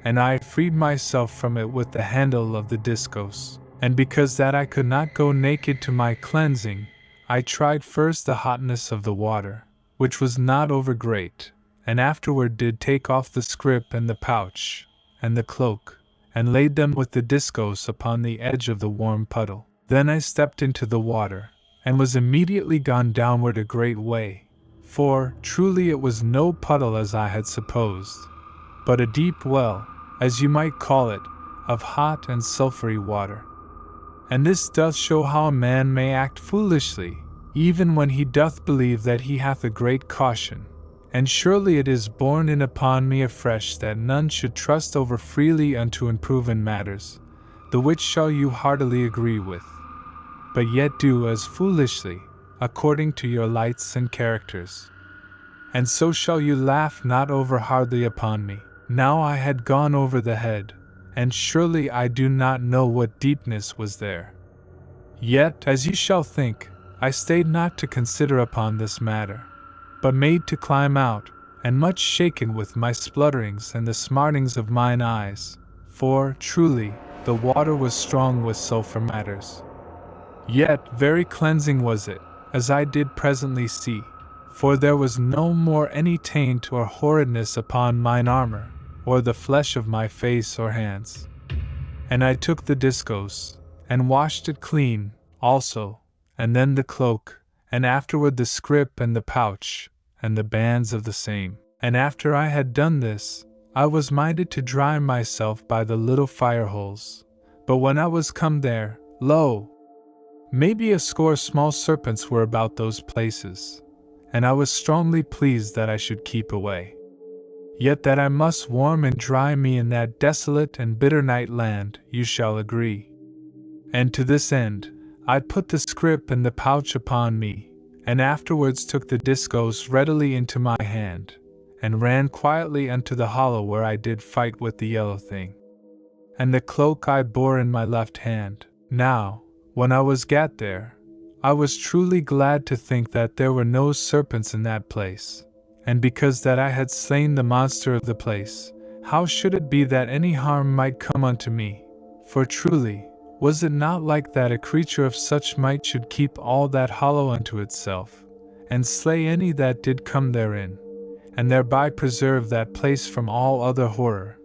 And I freed myself from it with the handle of the discos, and because that I could not go naked to my cleansing, I tried first the hotness of the water, which was not over great, and afterward did take off the scrip and the pouch, and the cloak, and laid them with the discos upon the edge of the warm puddle. Then I stepped into the water, and was immediately gone downward a great way, for, truly it was no puddle as I had supposed, but a deep well, as you might call it, of hot and sulphury water. And this doth show how a man may act foolishly, even when he doth believe that he hath a great caution. And surely it is borne in upon me afresh that none should trust over freely unto unproven matters, the which shall you heartily agree with, but yet do as foolishly, according to your lights and characters. And so shall you laugh not over hardly upon me. Now I had gone over the head, and surely I do not know what deepness was there. Yet, as you shall think, I stayed not to consider upon this matter, but made to climb out, and much shaken with my splutterings and the smartings of mine eyes, for, truly, the water was strong with sulphur matters. Yet very cleansing was it, as I did presently see, for there was no more any taint or horridness upon mine armor, or the flesh of my face or hands. And I took the discos, and washed it clean, also, and then the cloak, and afterward the scrip and the pouch, and the bands of the same. And after I had done this, I was minded to dry myself by the little fire holes. But when I was come there, lo! Maybe a score small serpents were about those places, and I was strongly pleased that I should keep away. Yet that I must warm and dry me in that desolate and bitter night land, you shall agree. And to this end, I put the scrip and the pouch upon me, and afterwards took the discos readily into my hand, and ran quietly unto the hollow where I did fight with the yellow thing. And the cloak I bore in my left hand. Now, when I was gat there, I was truly glad to think that there were no serpents in that place, and because that I had slain the monster of the place, how should it be that any harm might come unto me? For truly, was it not like that a creature of such might should keep all that hollow unto itself, and slay any that did come therein, and thereby preserve that place from all other horror,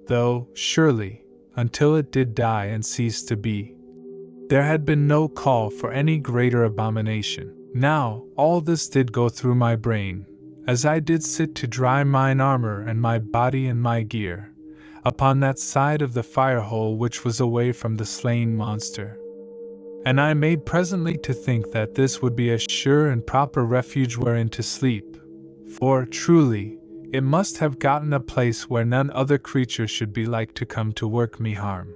though, surely, until it did die and cease to be, there had been no call for any greater abomination. Now, all this did go through my brain, as I did sit to dry mine armor and my body and my gear, upon that side of the fire hole which was away from the slain monster. And I made presently to think that this would be a sure and proper refuge wherein to sleep, for, truly, it must have gotten a place where none other creature should be like to come to work me harm.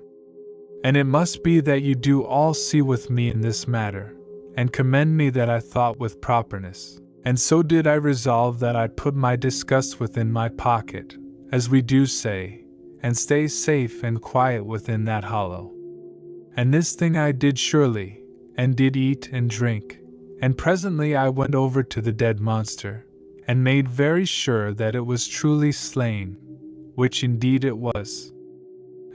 And it must be that you do all see with me in this matter, and commend me that I thought with properness. And so did I resolve that I put my disgust within my pocket, as we do say, and stay safe and quiet within that hollow. And this thing I did surely, and did eat and drink, and presently I went over to the dead monster, and made very sure that it was truly slain, which indeed it was.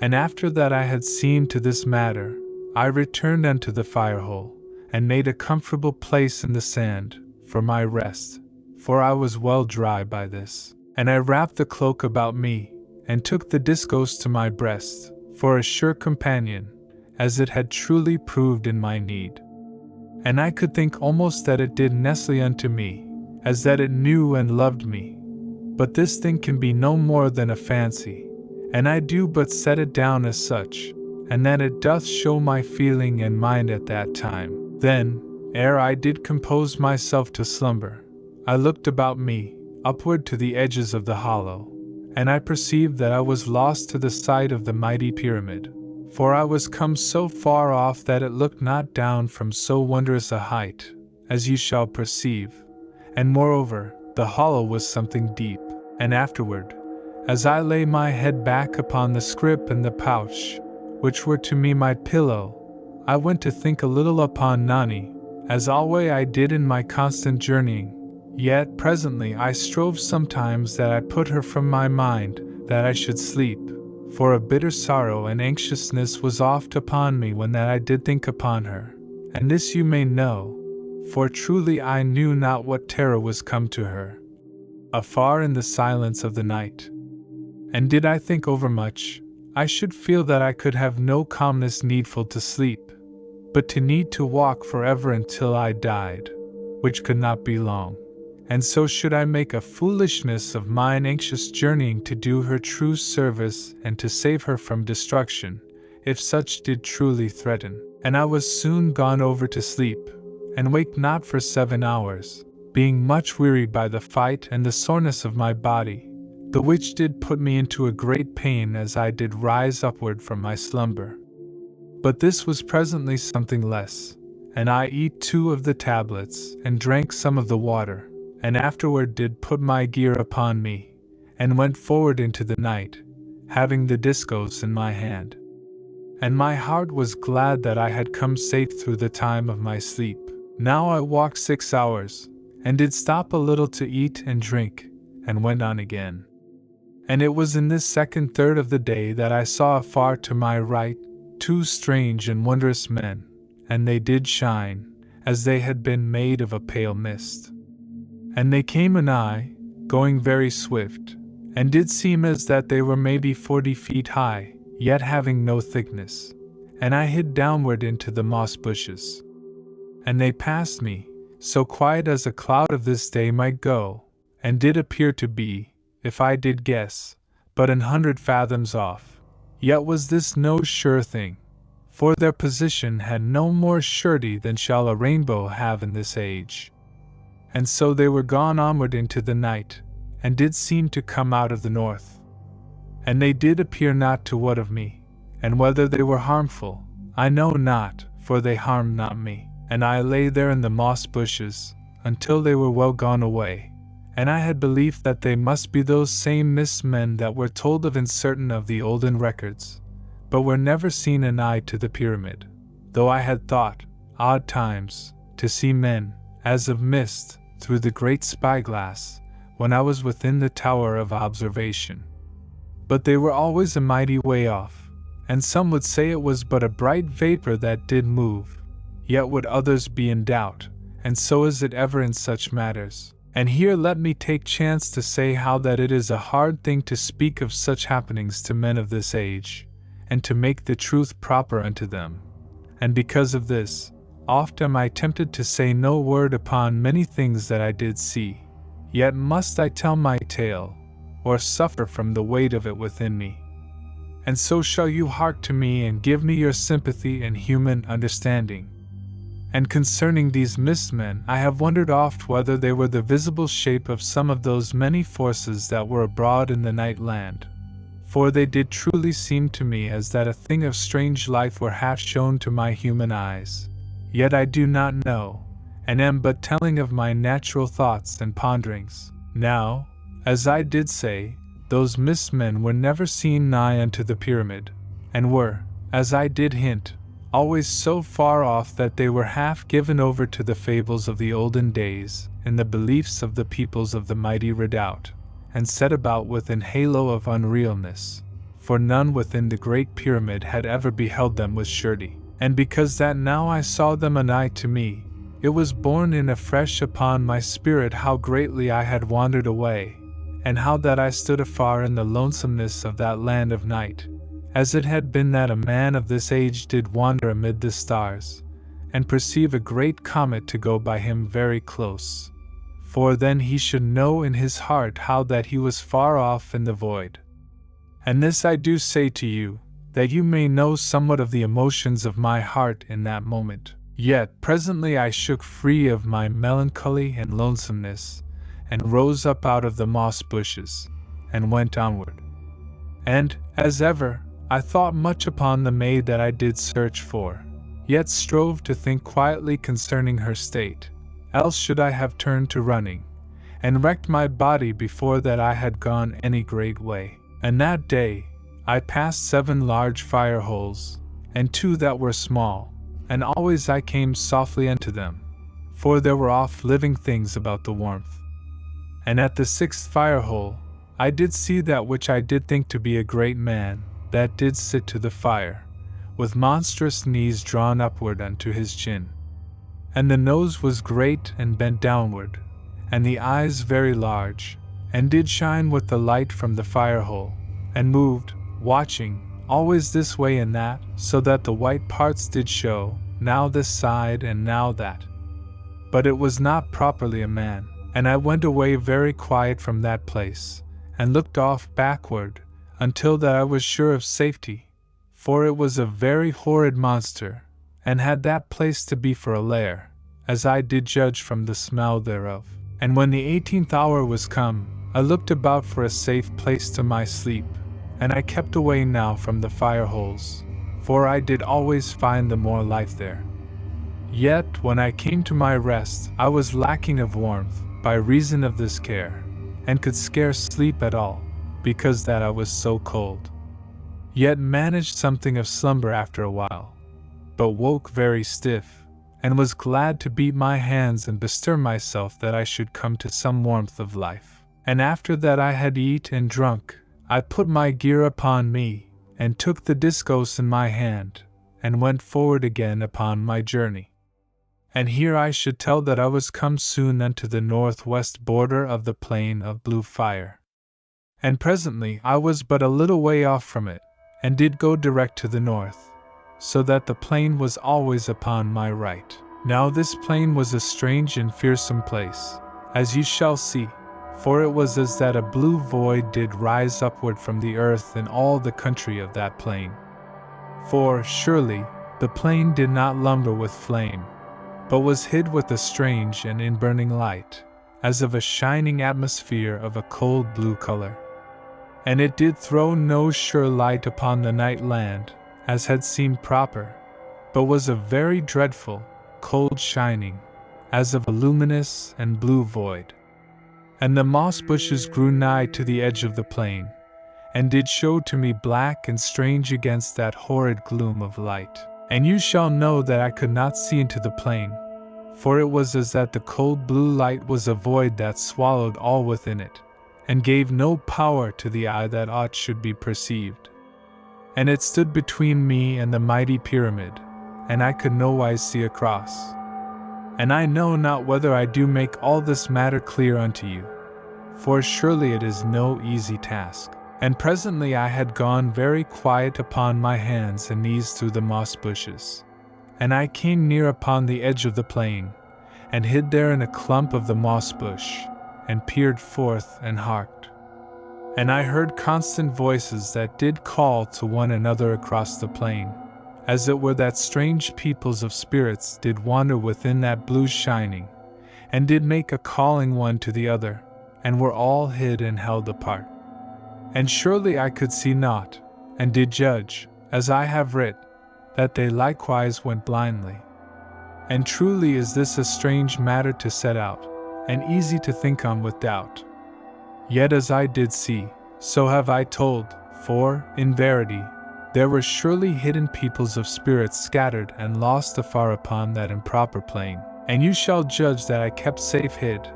And after that I had seen to this matter, I returned unto the fire hole, and made a comfortable place in the sand, for my rest, for I was well dry by this. And I wrapped the cloak about me, and took the discos to my breast, for a sure companion, as it had truly proved in my need. And I could think almost that it did nestle unto me, as that it knew and loved me. But this thing can be no more than a fancy, and I do but set it down as such, and that it doth show my feeling and mind at that time. Then, ere I did compose myself to slumber, I looked about me, upward to the edges of the hollow, and I perceived that I was lost to the sight of the mighty pyramid, for I was come so far off that it looked not down from so wondrous a height, as you shall perceive, and moreover, the hollow was something deep, and afterward, as I lay my head back upon the scrip and the pouch, which were to me my pillow, I went to think a little upon Nani, as alway I did in my constant journeying, yet presently I strove sometimes that I put her from my mind, that I should sleep, for a bitter sorrow and anxiousness was oft upon me when that I did think upon her, and this you may know, for truly I knew not what terror was come to her, afar in the silence of the night. And did I think overmuch, I should feel that I could have no calmness needful to sleep, but to need to walk forever until I died, which could not be long. And so should I make a foolishness of mine anxious journeying to do her true service and to save her from destruction, if such did truly threaten. And I was soon gone over to sleep, and waked not for 7 hours, being much wearied by the fight and the soreness of my body, the which did put me into a great pain as I did rise upward from my slumber. But this was presently something less, and I eat 2 of the tablets, and drank some of the water, and afterward did put my gear upon me, and went forward into the night, having the discos in my hand. And my heart was glad that I had come safe through the time of my sleep. Now I walked 6 hours, and did stop a little to eat and drink, and went on again. And it was in this second third of the day that I saw afar to my right 2 strange and wondrous men, and they did shine, as they had been made of a pale mist. And they came anigh, going very swift, and did seem as that they were maybe 40 feet high, yet having no thickness, and I hid downward into the moss bushes. And they passed me, so quiet as a cloud of this day might go, and did appear to be, if I did guess, but 100 fathoms off. Yet was this no sure thing, for their position had no more surety than shall a rainbow have in this age. And so they were gone onward into the night, and did seem to come out of the north. And they did appear not to what of me, and whether they were harmful, I know not, for they harmed not me. And I lay there in the moss bushes, until they were well gone away, and I had belief that they must be those same mist men that were told of in certain of the olden records, but were never seen anigh to the pyramid, though I had thought, odd times, to see men, as of mist, through the great spyglass, when I was within the tower of observation. But they were always a mighty way off, and some would say it was but a bright vapor that did move, yet would others be in doubt, and so is it ever in such matters. And here let me take chance to say how that it is a hard thing to speak of such happenings to men of this age, and to make the truth proper unto them. And because of this, oft am I tempted to say no word upon many things that I did see, yet must I tell my tale, or suffer from the weight of it within me. And so shall you hark to me and give me your sympathy and human understanding. And concerning these mist-men, I have wondered oft whether they were the visible shape of some of those many forces that were abroad in the night land. For they did truly seem to me as that a thing of strange life were half shown to my human eyes. Yet I do not know, and am but telling of my natural thoughts and ponderings. Now, as I did say, those mist-men were never seen nigh unto the pyramid, and were, as I did hint, always so far off that they were half given over to the fables of the olden days, and the beliefs of the peoples of the mighty redoubt, and set about with an halo of unrealness, for none within the great pyramid had ever beheld them with surety. And because that now I saw them anigh to me, it was borne in afresh upon my spirit how greatly I had wandered away, and how that I stood afar in the lonesomeness of that land of night, as it had been that a man of this age did wander amid the stars, and perceive a great comet to go by him very close, for then he should know in his heart how that he was far off in the void. And this I do say to you, that you may know somewhat of the emotions of my heart in that moment. Yet presently I shook free of my melancholy and lonesomeness, and rose up out of the moss bushes, and went onward. And, as ever, I thought much upon the maid that I did search for, yet strove to think quietly concerning her state, else should I have turned to running, and wrecked my body before that I had gone any great way. And that day, I passed 7 large fire holes, and 2 that were small, and always I came softly unto them, for there were oft living things about the warmth. And at the 6th fire hole, I did see that which I did think to be a great man, that did sit to the fire, with monstrous knees drawn upward unto his chin. And the nose was great and bent downward, and the eyes very large, and did shine with the light from the fire hole, and moved, watching, always this way and that, so that the white parts did show, now this side and now that. But it was not properly a man, and I went away very quiet from that place, and looked off backward, until that I was sure of safety, for it was a very horrid monster, and had that place to be for a lair, as I did judge from the smell thereof. And when the 18th hour was come, I looked about for a safe place to my sleep, and I kept away now from the fire holes, for I did always find the more life there. Yet when I came to my rest, I was lacking of warmth, by reason of this care, and could scarce sleep at all, because that I was so cold. Yet managed something of slumber after a while, but woke very stiff, and was glad to beat my hands and bestir myself that I should come to some warmth of life. And after that I had eat and drunk, I put my gear upon me, and took the discos in my hand, and went forward again upon my journey. And here I should tell that I was come soon unto the northwest border of the plain of blue fire. And presently I was but a little way off from it, and did go direct to the north, so that the plain was always upon my right. Now this plain was a strange and fearsome place, as you shall see, for it was as that a blue void did rise upward from the earth in all the country of that plain. For, surely, the plain did not lumber with flame, but was hid with a strange and in-burning light, as of a shining atmosphere of a cold blue color. And it did throw no sure light upon the night land, as had seemed proper, but was a very dreadful, cold shining, as of a luminous and blue void. And the moss bushes grew nigh to the edge of the plain, and did show to me black and strange against that horrid gloom of light. And you shall know that I could not see into the plain, for it was as that the cold blue light was a void that swallowed all within it, and gave no power to the eye that aught should be perceived. And it stood between me and the mighty pyramid, and I could nowise see across. And I know not whether I do make all this matter clear unto you, for surely it is no easy task. And presently I had gone very quiet upon my hands and knees through the moss bushes, and I came near upon the edge of the plain, and hid there in a clump of the moss bush, and peered forth and harked. And I heard constant voices that did call to one another across the plain, as it were that strange peoples of spirits did wander within that blue shining, and did make a calling one to the other, and were all hid and held apart. And surely I could see naught, and did judge, as I have writ, that they likewise went blindly. And truly is this a strange matter to set out, and easy to think on with doubt. Yet as I did see, so have I told, for, in verity, there were surely hidden peoples of spirits scattered and lost afar upon that improper plain. And you shall judge that I kept safe hid,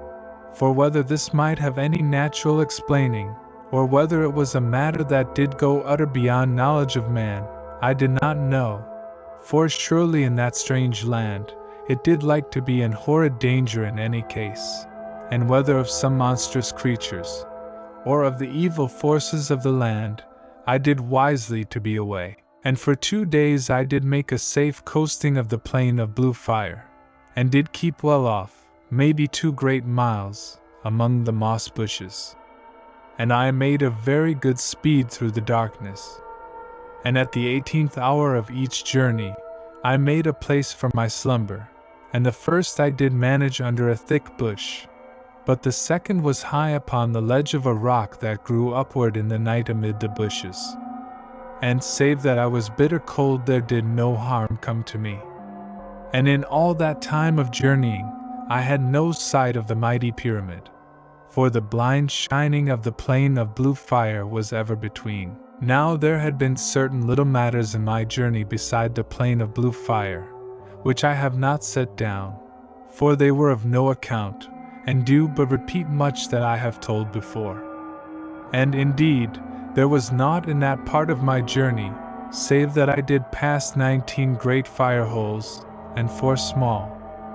for whether this might have any natural explaining, or whether it was a matter that did go utter beyond knowledge of man, I did not know, for surely in that strange land, it did like to be in horrid danger in any case, and whether of some monstrous creatures, or of the evil forces of the land, I did wisely to be away. And for 2 days I did make a safe coasting of the plain of blue fire, and did keep well off, maybe 2 great miles, among the moss bushes. And I made a very good speed through the darkness. And at the 18th hour of each journey, I made a place for my slumber, and the first I did manage under a thick bush, but the second was high upon the ledge of a rock that grew upward in the night amid the bushes. and save that I was bitter cold, there did no harm come to me. And in all that time of journeying, I had no sight of the mighty pyramid, for the blind shining of the plain of blue fire was ever between. Now there had been certain little matters in my journey beside the plain of blue fire, which I have not set down, for they were of no account, and do but repeat much that I have told before. And indeed, there was naught in that part of my journey, save that I did pass 19 great fire holes, and 4 small,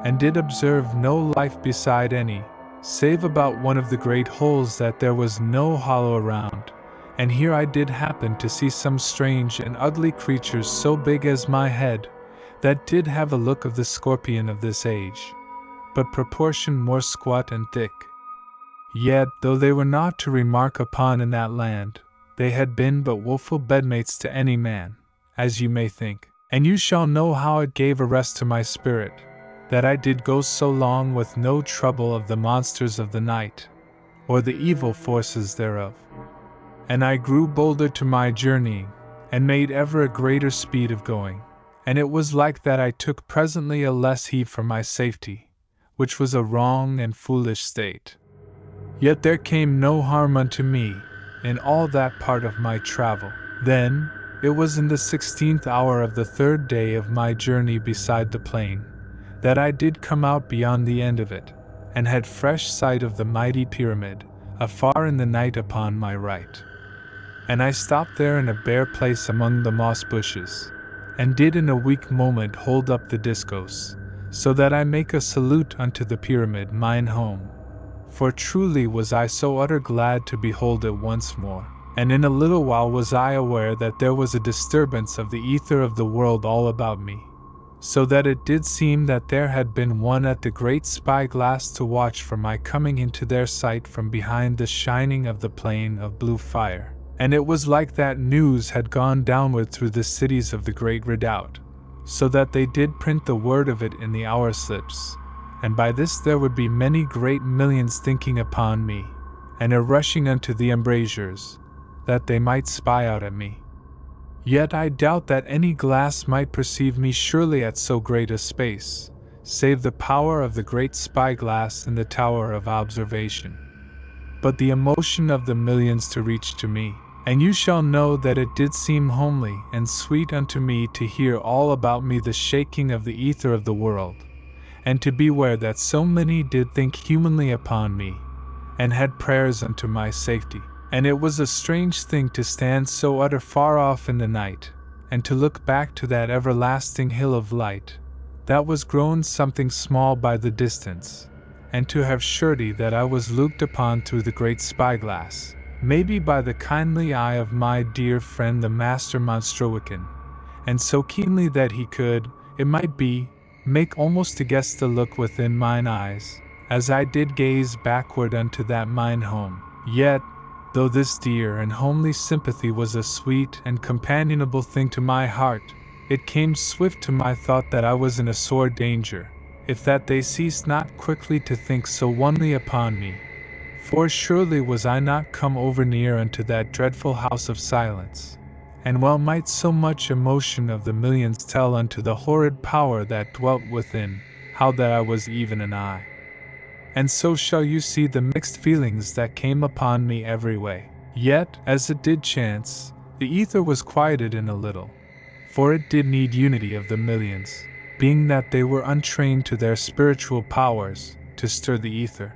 and did observe no life beside any, save about one of the great holes that there was no hollow around, and here I did happen to see some strange and ugly creatures so big as my head, that did have a look of the scorpion of this age, but proportion more squat and thick. Yet, though they were not to remark upon in that land, they had been but woeful bedmates to any man, as you may think, and you shall know how it gave a rest to my spirit, that I did go so long with no trouble of the monsters of the night, or the evil forces thereof. And I grew bolder to my journeying, and made ever a greater speed of going, and it was like that I took presently a less heed for my safety, which was a wrong and foolish state. Yet there came no harm unto me, in all that part of my travel. Then, it was in the 16th hour of the 3rd day of my journey beside the plain, that I did come out beyond the end of it, and had fresh sight of the mighty pyramid, afar in the night upon my right. And I stopped there in a bare place among the moss bushes, and did in a weak moment hold up the discourse, so that I make a salute unto the pyramid mine home. For truly was I so utter glad to behold it once more, and in a little while was I aware that there was a disturbance of the ether of the world all about me, so that it did seem that there had been one at the great spyglass to watch for my coming into their sight from behind the shining of the plain of blue fire. And it was like that news had gone downward through the cities of the great redoubt, so that they did print the word of it in the hour slips, and by this there would be many great millions thinking upon me, and a rushing unto the embrasures, that they might spy out at me. Yet I doubt that any glass might perceive me surely at so great a space, save the power of the great spyglass in the tower of observation. But the emotion of the millions to reach to me, and you shall know that it did seem homely and sweet unto me to hear all about me the shaking of the ether of the world, and to beware that so many did think humanly upon me, and had prayers unto my safety. And it was a strange thing to stand so utter far off in the night, and to look back to that everlasting hill of light, that was grown something small by the distance, and to have surety that I was looked upon through the great spyglass, maybe by the kindly eye of my dear friend the Master Monstrowican, and so keenly that he could, it might be, make almost to guess the look within mine eyes, as I did gaze backward unto that mine home. Yet, though this dear and homely sympathy was a sweet and companionable thing to my heart, it came swift to my thought that I was in a sore danger, if that they ceased not quickly to think so wanly upon me. For surely was I not come over near unto that dreadful house of silence, and well might so much emotion of the millions tell unto the horrid power that dwelt within, how that I was even an eye. And so shall you see the mixed feelings that came upon me every way. Yet, as it did chance, the ether was quieted in a little, for it did need unity of the millions, being that they were untrained to their spiritual powers, to stir the ether.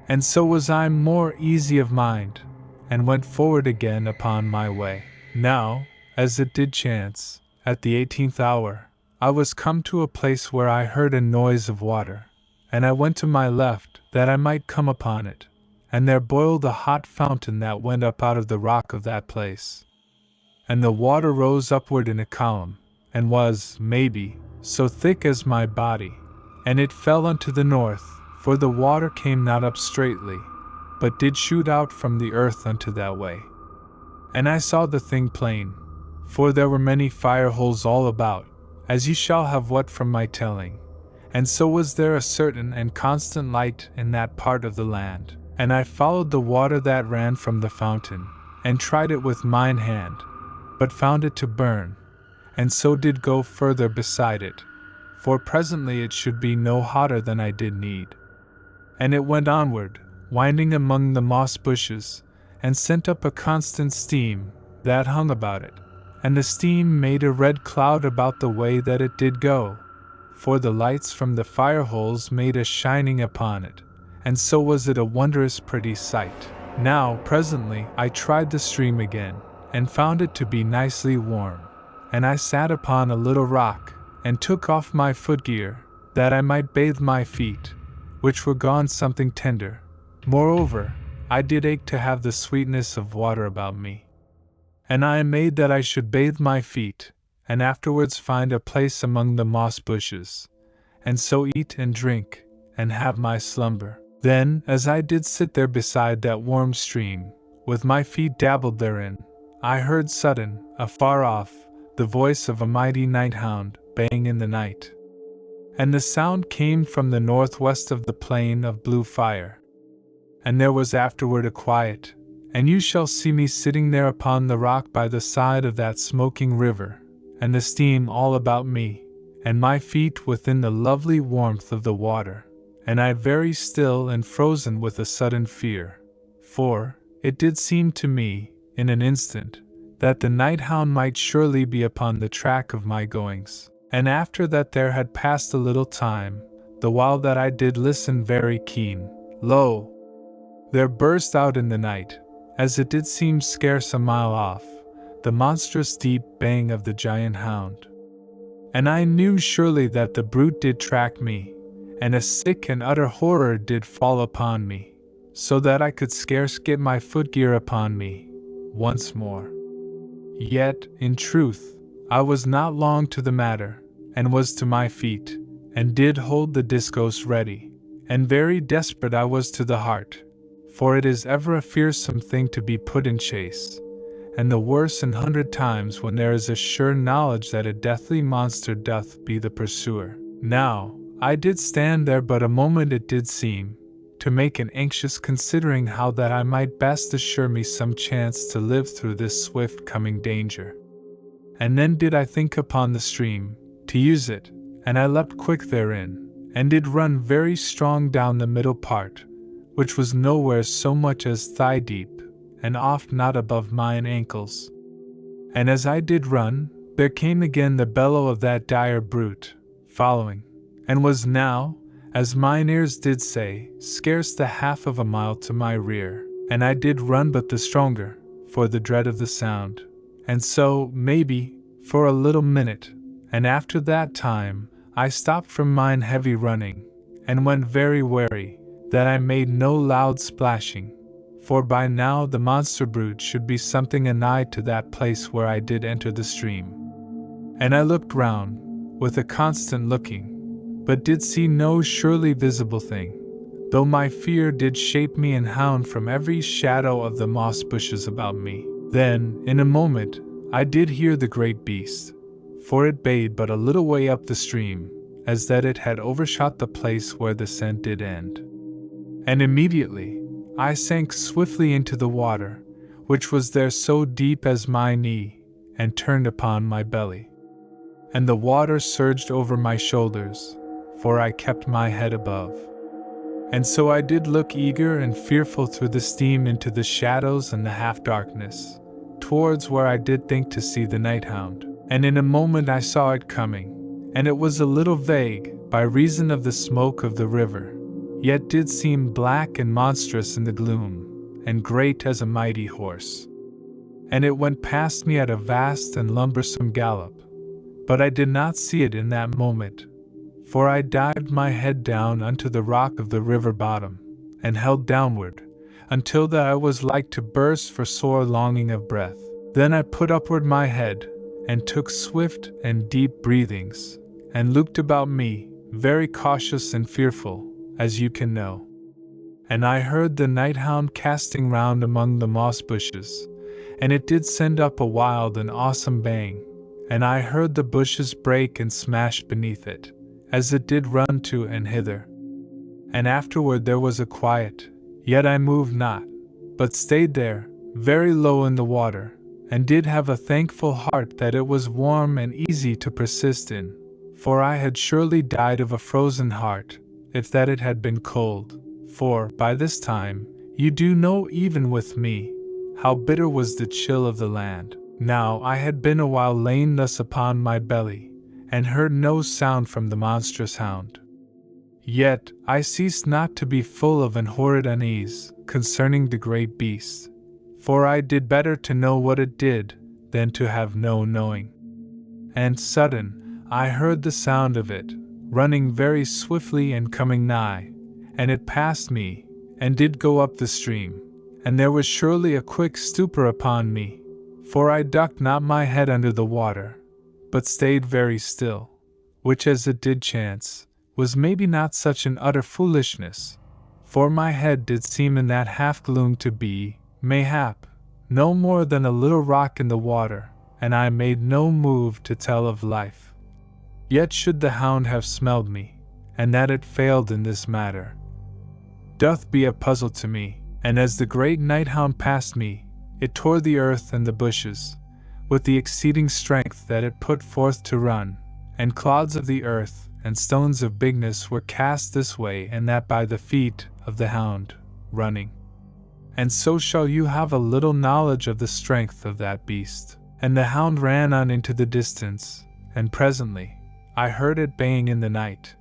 And so was I more easy of mind, and went forward again upon my way. Now, as it did chance, at the 18th hour, I was come to a place where I heard a noise of water, and I went to my left, that I might come upon it, and there boiled a hot fountain that went up out of the rock of that place. And the water rose upward in a column, and was, maybe, so thick as my body, and it fell unto the north, for the water came not up straightly, but did shoot out from the earth unto that way. And I saw the thing plain, for there were many fire holes all about, as ye shall have what from my telling. And so was there a certain and constant light in that part of the land. And I followed the water that ran from the fountain, and tried it with mine hand, but found it to burn, and so did go further beside it, for presently it should be no hotter than I did need. And it went onward, winding among the moss bushes, and sent up a constant steam that hung about it, and the steam made a red cloud about the way that it did go, for the lights from the fire holes made a shining upon it, and so was it a wondrous pretty sight. Now, presently, I tried the stream again, and found it to be nicely warm, and I sat upon a little rock, and took off my footgear, that I might bathe my feet, which were gone something tender. Moreover, I did ache to have the sweetness of water about me. And I made that I should bathe my feet, and afterwards find a place among the moss bushes, and so eat and drink, and have my slumber. Then, as I did sit there beside that warm stream, with my feet dabbled therein, I heard sudden, afar off, the voice of a mighty night hound, baying in the night. And the sound came from the northwest of the plain of blue fire. And there was afterward a quiet, and you shall see me sitting there upon the rock by the side of that smoking river, and the steam all about me, and my feet within the lovely warmth of the water, and I very still and frozen with a sudden fear, for it did seem to me, in an instant, that the night hound might surely be upon the track of my goings. And after that there had passed a little time, the while that I did listen very keen, lo! There burst out in the night, as it did seem scarce a mile off, the monstrous deep baying of the giant hound. And I knew surely that the brute did track me, and a sick and utter horror did fall upon me, so that I could scarce get my footgear upon me once more. Yet, in truth, I was not long to the matter, and was to my feet, and did hold the discos ready, and very desperate I was to the heart, for it is ever a fearsome thing to be put in chase, and the worse 100 times when there is a sure knowledge that a deathly monster doth be the pursuer. Now, I did stand there but a moment it did seem, to make an anxious considering how that I might best assure me some chance to live through this swift coming danger. And then did I think upon the stream, to use it, and I leapt quick therein, and did run very strong down the middle part, which was nowhere so much as thigh deep, and oft not above mine ankles. And as I did run, there came again the bellow of that dire brute, following, and was now, as mine ears did say, scarce the half of a mile to my rear, and I did run but the stronger, for the dread of the sound, and so, maybe, for a little minute, and after that time, I stopped from mine heavy running, and went very wary, that I made no loud splashing, for by now the monster brute should be something anigh to that place where I did enter the stream. And I looked round, with a constant looking, but did see no surely visible thing, though my fear did shape me and hound from every shadow of the moss bushes about me. Then, in a moment, I did hear the great beast, for it bayed but a little way up the stream, as that it had overshot the place where the scent did end. And immediately, I sank swiftly into the water, which was there so deep as my knee, and turned upon my belly. And the water surged over my shoulders, for I kept my head above. And so I did look eager and fearful through the steam into the shadows and the half-darkness, towards where I did think to see the night hound. And in a moment I saw it coming, and it was a little vague, by reason of the smoke of the river, yet did seem black and monstrous in the gloom, and great as a mighty horse. And it went past me at a vast and lumbersome gallop, but I did not see it in that moment, for I dived my head down unto the rock of the river bottom, and held downward, until that I was like to burst for sore longing of breath. Then I put upward my head, and took swift and deep breathings, and looked about me, very cautious and fearful, as you can know. And I heard the night hound casting round among the moss bushes, and it did send up a wild and awesome bang, and I heard the bushes break and smash beneath it, as it did run to and hither. And afterward there was a quiet, yet I moved not, but stayed there, very low in the water, and did have a thankful heart that it was warm and easy to persist in, for I had surely died of a frozen heart, if that it had been cold, for, by this time, you do know even with me, how bitter was the chill of the land. Now I had been a while lain thus upon my belly, and heard no sound from the monstrous hound. Yet I ceased not to be full of an horrid unease concerning the great beast, for I did better to know what it did than to have no knowing. And sudden, I heard the sound of it, running very swiftly and coming nigh, and it passed me, and did go up the stream, and there was surely a quick stupor upon me, for I ducked not my head under the water, but stayed very still, which as it did chance, was maybe not such an utter foolishness, for my head did seem in that half-gloom to be, mayhap, no more than a little rock in the water, and I made no move to tell of life. Yet should the hound have smelled me, and that it failed in this matter, doth be a puzzle to me, and as the great night-hound passed me, it tore the earth and the bushes, with the exceeding strength that it put forth to run, and clods of the earth and stones of bigness were cast this way and that by the feet of the hound, running. And so shall you have a little knowledge of the strength of that beast. And the hound ran on into the distance, and presently I heard it baying in the night.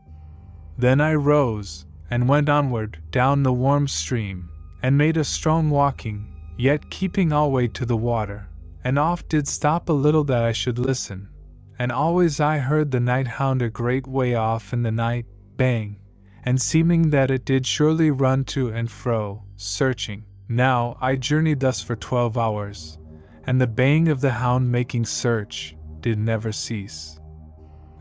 Then I rose, and went onward down the warm stream, and made a strong walking, yet keeping alway to the water, and oft did stop a little that I should listen. And always I heard the night hound a great way off in the night, baying, and seeming that it did surely run to and fro, searching. Now I journeyed thus for 12 hours, and the baying of the hound making search did never cease.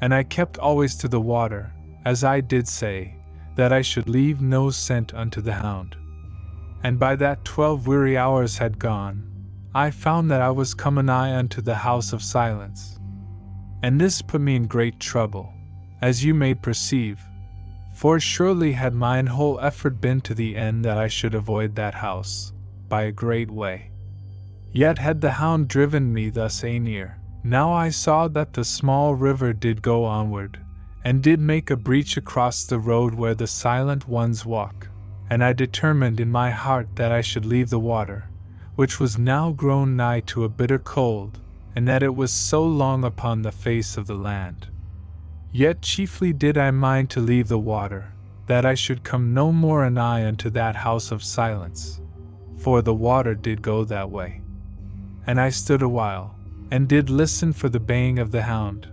And I kept always to the water, as I did say, that I should leave no scent unto the hound. And by that 12 weary hours had gone, I found that I was come nigh unto the house of silence. And this put me in great trouble, as you may perceive, for surely had mine whole effort been to the end that I should avoid that house, by a great way. Yet had the hound driven me thus near. Now I saw that the small river did go onward, and did make a breach across the road where the silent ones walk, and I determined in my heart that I should leave the water, which was now grown nigh to a bitter cold, and that it was so long upon the face of the land. Yet chiefly did I mind to leave the water, that I should come no more anigh unto that house of silence, for the water did go that way. And I stood a while, and did listen for the baying of the hound,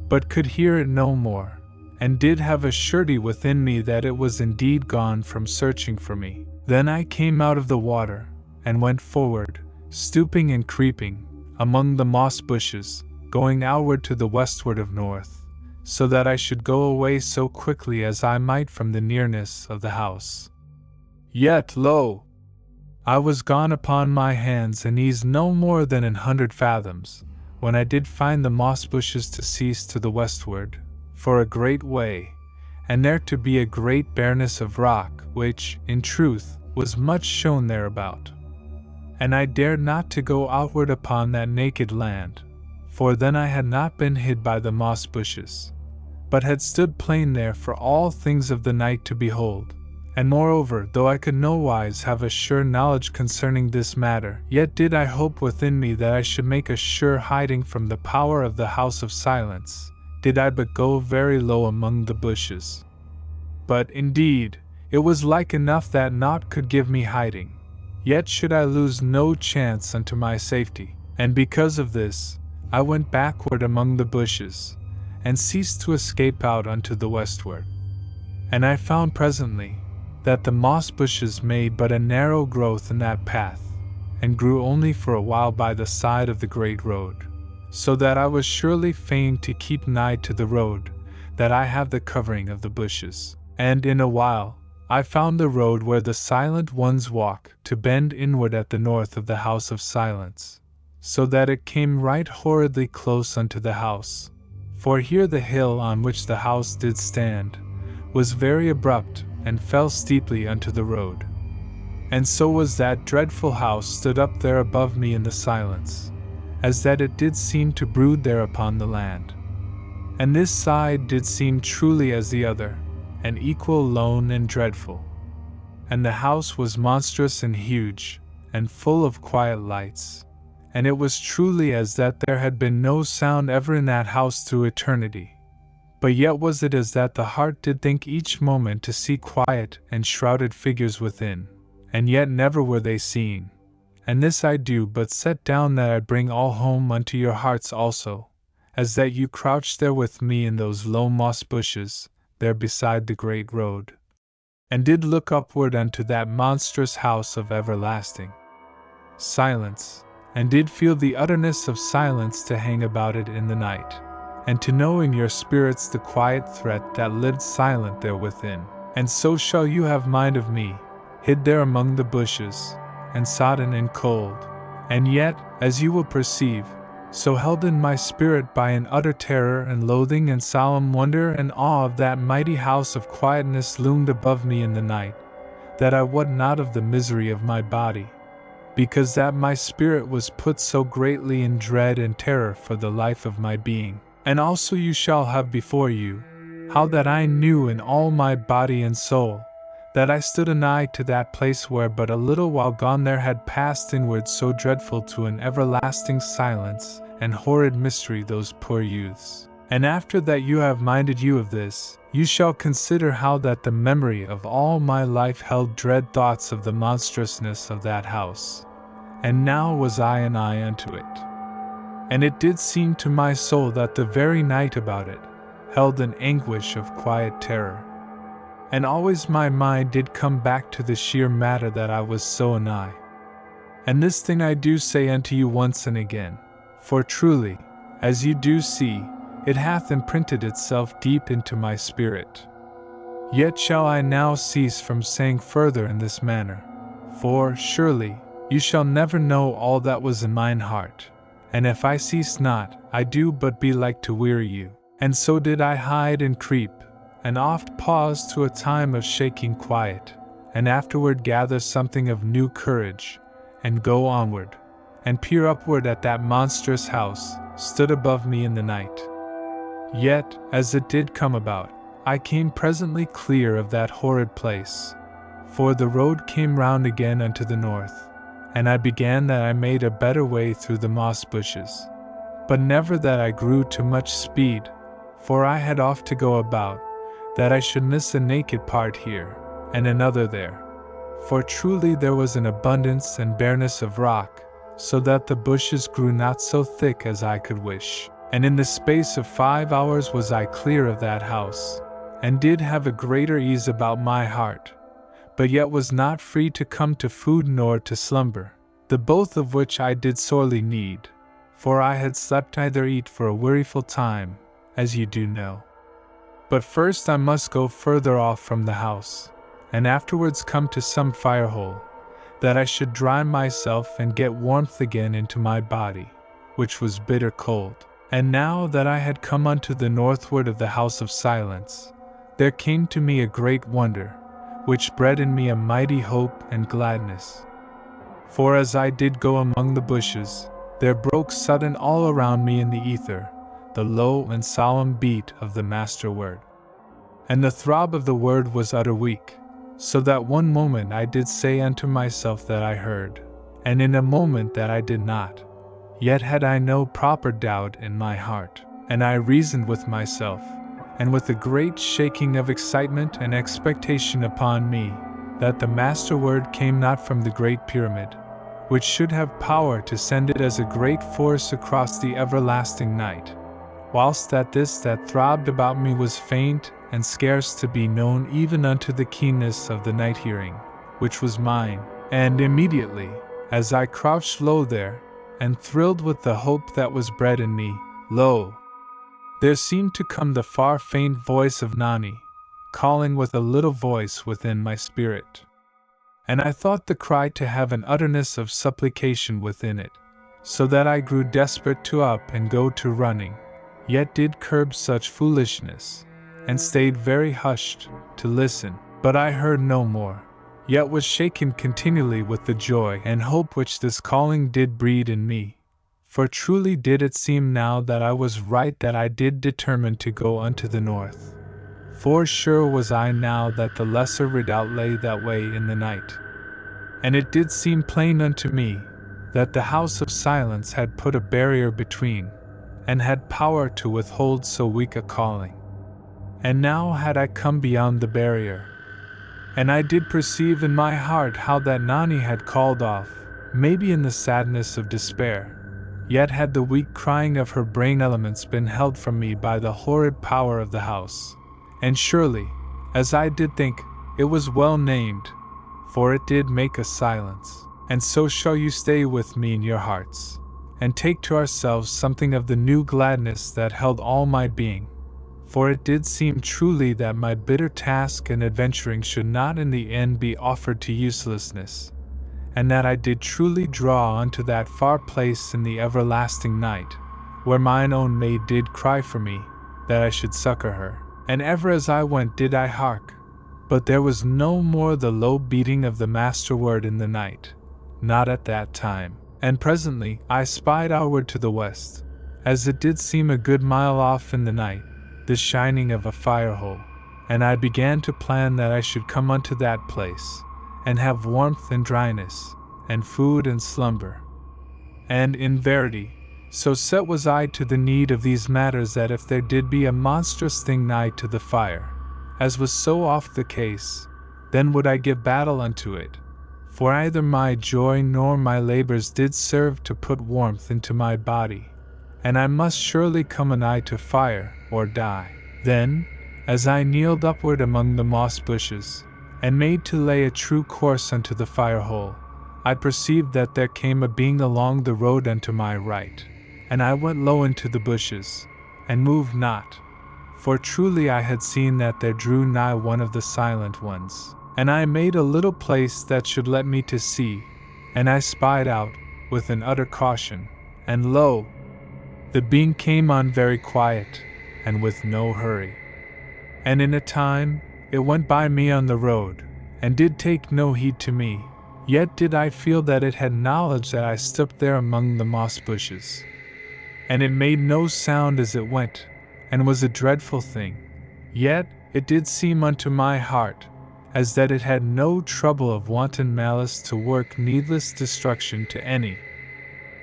but could hear it no more, and did have a surety within me that it was indeed gone from searching for me. Then I came out of the water, and went forward, stooping and creeping, among the moss bushes, going outward to the westward of north, so that I should go away so quickly as I might from the nearness of the house. Yet, lo! I was gone upon my hands and knees no more than 100 fathoms, when I did find the moss bushes to cease to the westward, for a great way, and there to be a great bareness of rock, which, in truth, was much shown thereabout. And I dared not to go outward upon that naked land, for then I had not been hid by the moss bushes, but had stood plain there for all things of the night to behold. And moreover, though I could nowise have a sure knowledge concerning this matter, yet did I hope within me that I should make a sure hiding from the power of the house of silence, did I but go very low among the bushes. But, indeed, it was like enough that naught could give me hiding, yet should I lose no chance unto my safety, and because of this, I went backward among the bushes, and ceased to escape out unto the westward. And I found presently that the moss bushes made but a narrow growth in that path, and grew only for a while by the side of the great road, so that I was surely fain to keep nigh to the road, that I have the covering of the bushes. And in a while, I found the road where the silent ones walk, to bend inward at the north of the house of silence, so that it came right horridly close unto the house. For here the hill on which the house did stand was very abrupt, and fell steeply unto the road. And so was that dreadful house stood up there above me in the silence, as that it did seem to brood there upon the land. And this side did seem truly as the other, an equal lone and dreadful. And the house was monstrous and huge, and full of quiet lights, and it was truly as that there had been no sound ever in that house through eternity. But yet was it as that the heart did think each moment to see quiet and shrouded figures within, and yet never were they seen. And this I do but set down that I bring all home unto your hearts also, as that you crouched there with me in those low moss bushes, there beside the great road, and did look upward unto that monstrous house of everlasting silence, and did feel the utterness of silence to hang about it in the night, and to know in your spirits the quiet threat that lived silent there within. And so shall you have mind of me, hid there among the bushes, and sodden and cold, and yet, as you will perceive, so held in my spirit by an utter terror and loathing and solemn wonder and awe of that mighty house of quietness loomed above me in the night, that I wot not of the misery of my body, because that my spirit was put so greatly in dread and terror for the life of my being. And also you shall have before you, how that I knew in all my body and soul, that I stood anigh to that place where but a little while gone there had passed inward so dreadful to an everlasting silence and horrid mystery those poor youths. And after that you have minded you of this, you shall consider how that the memory of all my life held dread thoughts of the monstrousness of that house. And now was I an eye unto it. And it did seem to my soul that the very night about it held an anguish of quiet terror. And always my mind did come back to the sheer matter that I was so anigh. And this thing I do say unto you once and again, for truly, as you do see, it hath imprinted itself deep into my spirit. Yet shall I now cease from saying further in this manner, for, surely, you shall never know all that was in mine heart, and if I cease not, I do but be like to weary you. And so did I hide and creep, and oft pause to a time of shaking quiet, and afterward gather something of new courage, and go onward, and peer upward at that monstrous house, stood above me in the night. Yet, as it did come about, I came presently clear of that horrid place, for the road came round again unto the north, and I began that I made a better way through the moss bushes. But never that I grew to much speed, for I had oft to go about, that I should miss a naked part here, and another there. For truly there was an abundance and bareness of rock, so that the bushes grew not so thick as I could wish. And in the space of 5 hours was I clear of that house, and did have a greater ease about my heart, but yet was not free to come to food nor to slumber, the both of which I did sorely need, for I had slept neither eat for a weariful time, as you do know. But first I must go further off from the house, and afterwards come to some firehole, that I should dry myself and get warmth again into my body, which was bitter cold. And now that I had come unto the northward of the house of silence, there came to me a great wonder, which bred in me a mighty hope and gladness. For as I did go among the bushes, there broke sudden all around me in the ether, the low and solemn beat of the master word. And the throb of the word was utter weak, so that one moment I did say unto myself that I heard, and in a moment that I did not. Yet had I no proper doubt in my heart, and I reasoned with myself, and with a great shaking of excitement and expectation upon me, that the master word came not from the great pyramid, which should have power to send it as a great force across the everlasting night, whilst that this that throbbed about me was faint and scarce to be known even unto the keenness of the night hearing, which was mine. And immediately, as I crouched low there, and thrilled with the hope that was bred in me, lo! There seemed to come the far faint voice of Nani, calling with a little voice within my spirit. And I thought the cry to have an utterness of supplication within it, so that I grew desperate to up and go to running, yet did curb such foolishness, and stayed very hushed, to listen, but I heard no more. Yet was shaken continually with the joy and hope which this calling did breed in me, For truly did it seem now that I was right that I did determine to go unto the north. For sure was I now that the lesser redoubt lay that way in the night. And it did seem plain unto me that the house of silence had put a barrier between, and had power to withhold so weak a calling. And now had I come beyond the barrier, and I did perceive in my heart how that Nani had called off, maybe in the sadness of despair. Yet had the weak crying of her brain elements been held from me by the horrid power of the house. And surely, as I did think, it was well named, for it did make a silence. And so shall you stay with me in your hearts, and take to ourselves something of the new gladness that held all my being. For it did seem truly that my bitter task and adventuring should not in the end be offered to uselessness, and that I did truly draw unto that far place in the everlasting night, where mine own maid did cry for me, that I should succor her. And ever as I went did I hark, but there was no more the low beating of the master word in the night, not at that time. And presently I spied outward to the west, as it did seem a good mile off in the night, the shining of a fire hole, and I began to plan that I should come unto that place, and have warmth and dryness, and food and slumber. And in verity, so set was I to the need of these matters that if there did be a monstrous thing nigh to the fire, as was so oft the case, then would I give battle unto it, for either my joy nor my labors did serve to put warmth into my body, and I must surely come anigh to fire, or die. Then, as I kneeled upward among the moss bushes, and made to lay a true course unto the fire hole, I perceived that there came a being along the road unto my right, and I went low into the bushes, and moved not, for truly I had seen that there drew nigh one of the silent ones. And I made a little place that should let me to see, and I spied out, with an utter caution, and lo! The being came on very quiet, and with no hurry. And in a time, it went by me on the road, and did take no heed to me, yet did I feel that it had knowledge that I stood there among the moss bushes. And it made no sound as it went, and was a dreadful thing, yet it did seem unto my heart, as that it had no trouble of wanton malice to work needless destruction to any.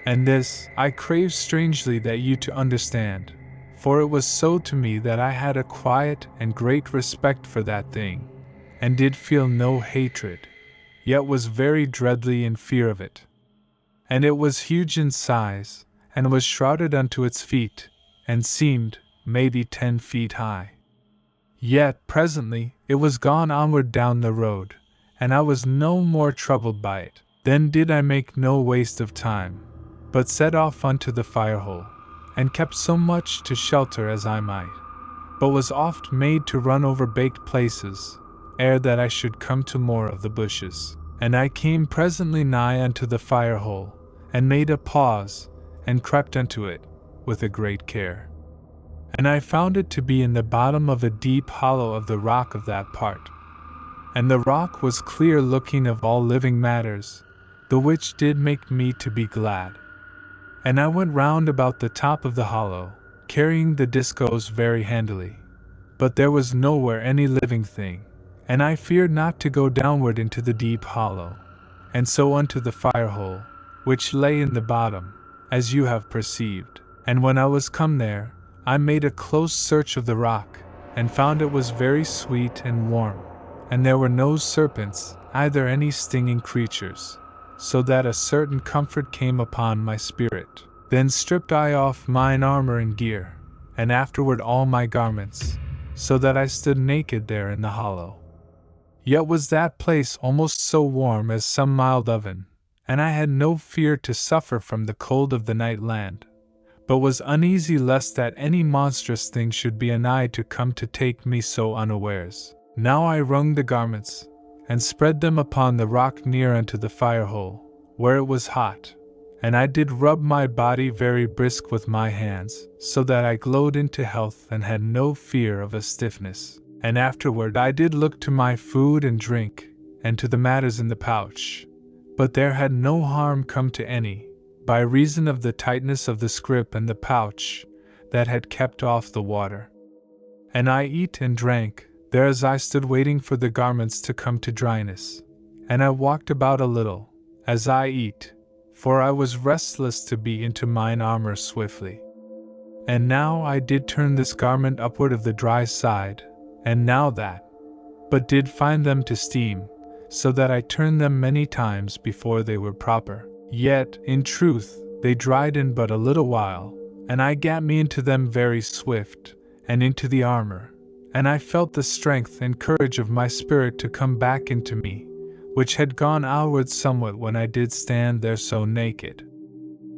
And this I crave strangely that you to understand, for it was so to me that I had a quiet and great respect for that thing, and did feel no hatred, yet was very dreadly in fear of it. And it was huge in size, and was shrouded unto its feet, and seemed, maybe 10 feet high. Yet, presently, it was gone onward down the road, and I was no more troubled by it. Then did I make no waste of time, but set off unto the fire hole, and kept so much to shelter as I might, but was oft made to run over baked places, ere that I should come to more of the bushes. And I came presently nigh unto the fire hole, and made a pause, and crept unto it, with a great care. And I found it to be in the bottom of a deep hollow of the rock of that part. And the rock was clear looking of all living matters, the which did make me to be glad. And I went round about the top of the hollow, carrying the discos very handily. But there was nowhere any living thing, and I feared not to go downward into the deep hollow, and so unto the fire hole, which lay in the bottom, as you have perceived. And when I was come there, I made a close search of the rock, and found it was very sweet and warm, and there were no serpents, either any stinging creatures, so that a certain comfort came upon my spirit. Then stripped I off mine armor and gear, and afterward all my garments, so that I stood naked there in the hollow. Yet was that place almost so warm as some mild oven, and I had no fear to suffer from the cold of the night land, but was uneasy lest that any monstrous thing should be anigh to come to take me so unawares. Now I wrung the garments, and spread them upon the rock near unto the fire hole, where it was hot, and I did rub my body very brisk with my hands, so that I glowed into health and had no fear of a stiffness. And afterward I did look to my food and drink, and to the matters in the pouch, but there had no harm come to any, by reason of the tightness of the scrip and the pouch that had kept off the water. And I eat and drank there as I stood waiting for the garments to come to dryness. And I walked about a little, as I eat, for I was restless to be into mine armor swiftly. And now I did turn this garment upward of the dry side, and now that, but did find them to steam, so that I turned them many times before they were proper. Yet, in truth, they dried in but a little while, and I gat me into them very swift, and into the armor, and I felt the strength and courage of my spirit to come back into me, which had gone outward somewhat when I did stand there so naked.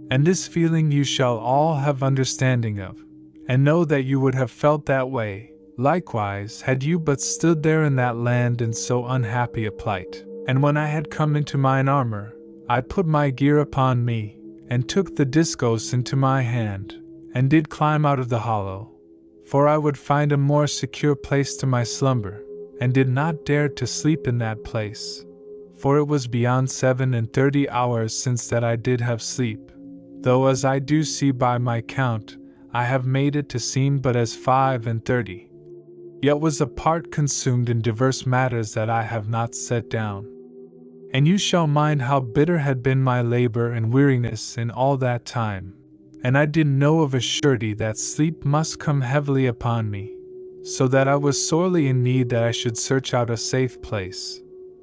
And this feeling you shall all have understanding of, and know that you would have felt that way, likewise, had you but stood there in that land in so unhappy a plight. And when I had come into mine armor, I put my gear upon me, and took the discos into my hand, and did climb out of the hollow, for I would find a more secure place to my slumber, and did not dare to sleep in that place, for it was beyond 37 hours since that I did have sleep, though as I do see by my count, I have made it to seem but as 35, yet was a part consumed in diverse matters that I have not set down. And you shall mind how bitter had been my labor and weariness in all that time, and I did know of a surety that sleep must come heavily upon me, so that I was sorely in need that I should search out a safe place,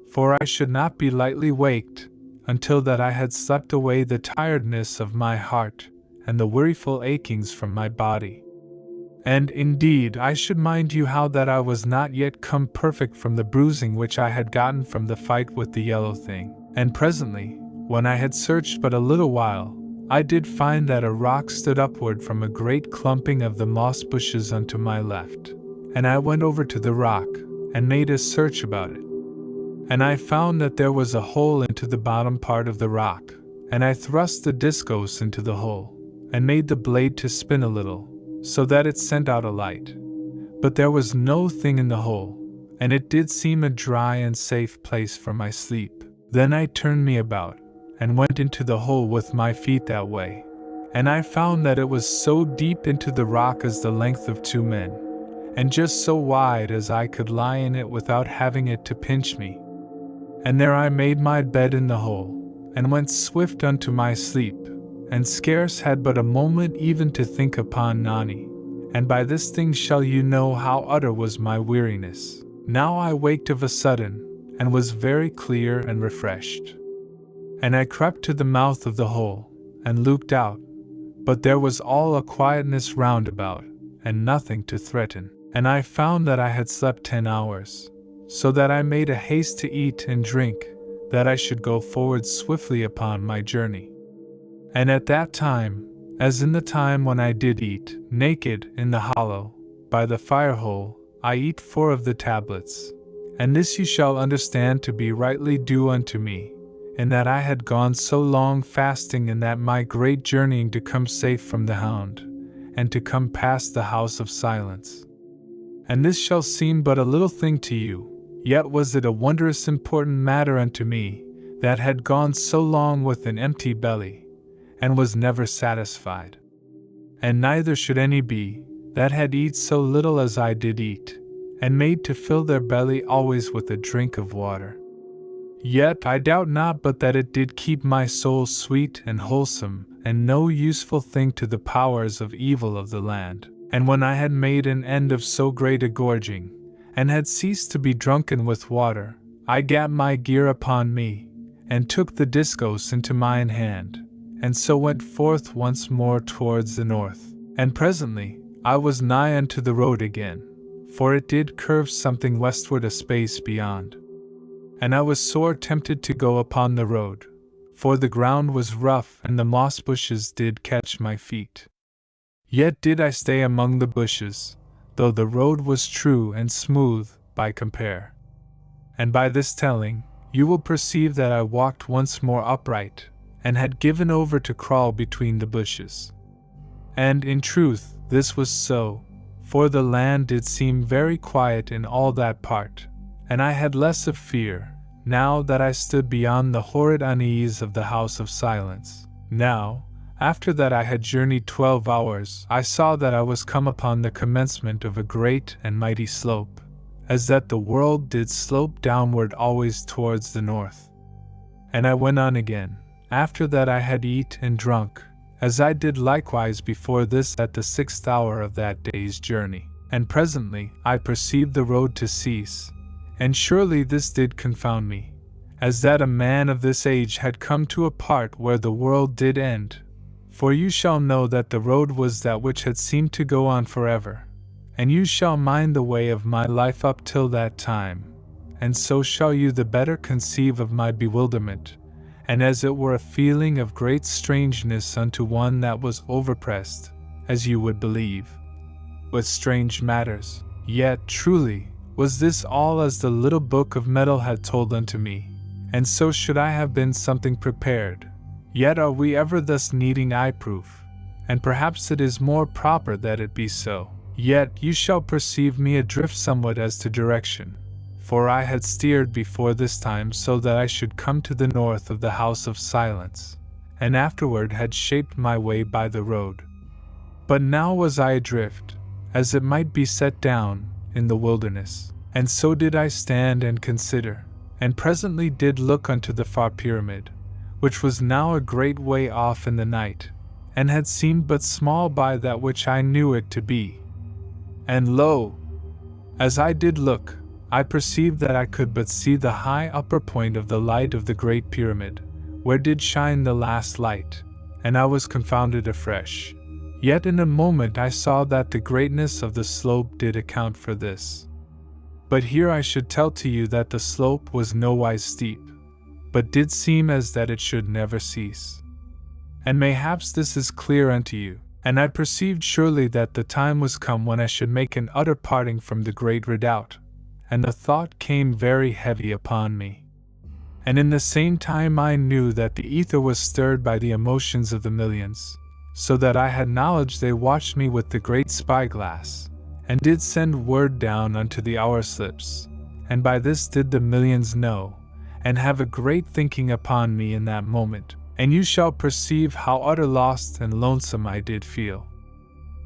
for I should not be lightly waked, until that I had slept away the tiredness of my heart, and the weariful achings from my body. And indeed I should mind you how that I was not yet come perfect from the bruising which I had gotten from the fight with the yellow thing. And presently, when I had searched but a little while, I did find that a rock stood upward from a great clumping of the moss bushes unto my left. And I went over to the rock, and made a search about it. And I found that there was a hole into the bottom part of the rock, and I thrust the discos into the hole, and made the blade to spin a little, so that it sent out a light. But there was no thing in the hole, and it did seem a dry and safe place for my sleep. Then I turned me about, and went into the hole with my feet that way, and I found that it was so deep into the rock as the length of 2 men, and just so wide as I could lie in it without having it to pinch me. And there I made my bed in the hole, and went swift unto my sleep, and scarce had but a moment even to think upon Nani, and by this thing shall you know how utter was my weariness. Now I waked of a sudden, and was very clear and refreshed. And I crept to the mouth of the hole, and looked out, but there was all a quietness round about, and nothing to threaten. And I found that I had slept 10 hours, so that I made a haste to eat and drink, that I should go forward swiftly upon my journey. And at that time, as in the time when I did eat, naked, in the hollow, by the fire hole, I eat 4 of the tablets. And this you shall understand to be rightly due unto me, in that I had gone so long fasting in that my great journeying to come safe from the hound, and to come past the house of silence. And this shall seem but a little thing to you, yet was it a wondrous important matter unto me, that had gone so long with an empty belly, and was never satisfied. And neither should any be, that had eat so little as I did eat, and made to fill their belly always with a drink of water. Yet I doubt not but that it did keep my soul sweet and wholesome, and no useful thing to the powers of evil of the land. And when I had made an end of so great a gorging, and had ceased to be drunken with water, I gat my gear upon me, and took the discos into mine hand, and so went forth once more towards the north. And presently I was nigh unto the road again, for it did curve something westward a space beyond. And I was sore tempted to go upon the road, for the ground was rough and the moss bushes did catch my feet. Yet did I stay among the bushes, though the road was true and smooth by compare. And by this telling, you will perceive that I walked once more upright, and had given over to crawl between the bushes. And in truth this was so, for the land did seem very quiet in all that part, and I had less of fear, now that I stood beyond the horrid unease of the house of silence, Now, after that I had journeyed 12 hours, I saw that I was come upon the commencement of a great and mighty slope, as that the world did slope downward always towards the north. And I went on again, after that I had eat and drunk, as I did likewise before this at the 6th hour of that day's journey. And presently I perceived the road to cease, and surely this did confound me, as that a man of this age had come to a part where the world did end. For you shall know that the road was that which had seemed to go on forever, and you shall mind the way of my life up till that time, and so shall you the better conceive of my bewilderment, and as it were a feeling of great strangeness unto one that was overpressed, as you would believe, with strange matters. Yet truly was this all as the little book of metal had told unto me, and so should I have been something prepared. Yet are we ever thus needing eye-proof, and perhaps it is more proper that it be so. Yet you shall perceive me adrift somewhat as to direction, for I had steered before this time so that I should come to the north of the house of silence, and afterward had shaped my way by the road. But now was I adrift, as it might be set down, in the wilderness, and so did I stand and consider, and presently did look unto the far pyramid, which was now a great way off in the night, and had seemed but small by that which I knew it to be. And lo! As I did look, I perceived that I could but see the high upper point of the light of the great pyramid, where did shine the last light, and I was confounded afresh. Yet in a moment I saw that the greatness of the slope did account for this. But here I should tell to you that the slope was nowise steep, but did seem as that it should never cease. And mayhaps this is clear unto you, and I perceived surely that the time was come when I should make an utter parting from the great redoubt, and the thought came very heavy upon me. And in the same time I knew that the ether was stirred by the emotions of the millions, so that I had knowledge they watched me with the great spyglass, and did send word down unto the hour slips, and by this did the millions know, and have a great thinking upon me in that moment, and you shall perceive how utter lost and lonesome I did feel.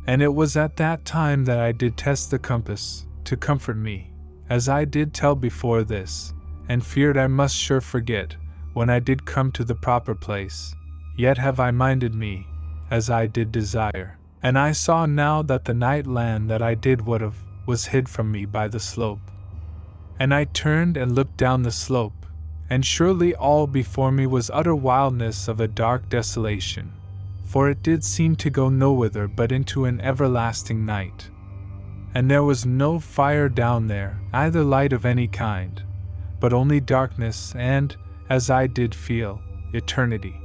And it was at that time that I did test the compass, to comfort me, as I did tell before this, and feared I must sure forget, when I did come to the proper place, yet have I minded me, as I did desire, and I saw now that the night land that I did would have was hid from me by the slope. And I turned and looked down the slope, and surely all before me was utter wildness of a dark desolation, for it did seem to go nowhither but into an everlasting night. And there was no fire down there, either light of any kind, but only darkness and, as I did feel, eternity.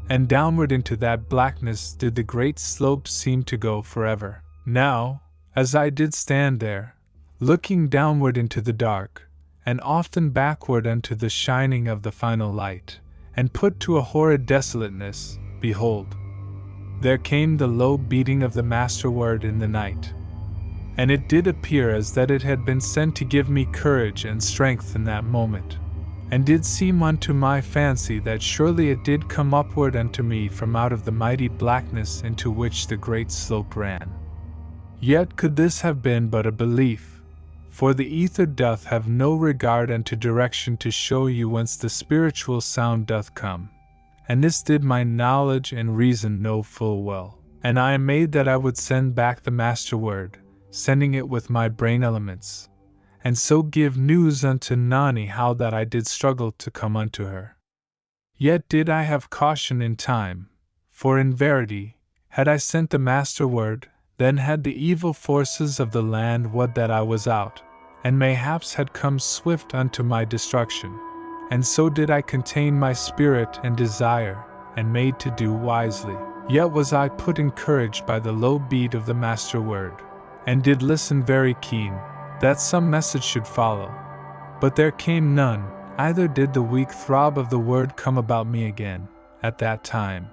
And downward into that blackness did the great slope seem to go forever. Now, as I did stand there, looking downward into the dark, and often backward unto the shining of the final light, and put to a horrid desolateness, behold, there came the low beating of the master word in the night. And it did appear as that it had been sent to give me courage and strength in that moment, and did seem unto my fancy that surely it did come upward unto me from out of the mighty blackness into which the great slope ran. Yet could this have been but a belief, for the ether doth have no regard unto direction to show you whence the spiritual sound doth come, and this did my knowledge and reason know full well, and I am made that I would send back the master word, sending it with my brain elements, and so give news unto Nani how that I did struggle to come unto her. Yet did I have caution in time, for in verity, had I sent the master word, then had the evil forces of the land would that I was out, and mayhaps had come swift unto my destruction, and so did I contain my spirit and desire, and made to do wisely. Yet was I put in courage by the low beat of the master word, and did listen very keen, that some message should follow. But there came none, either did the weak throb of the word come about me again, at that time.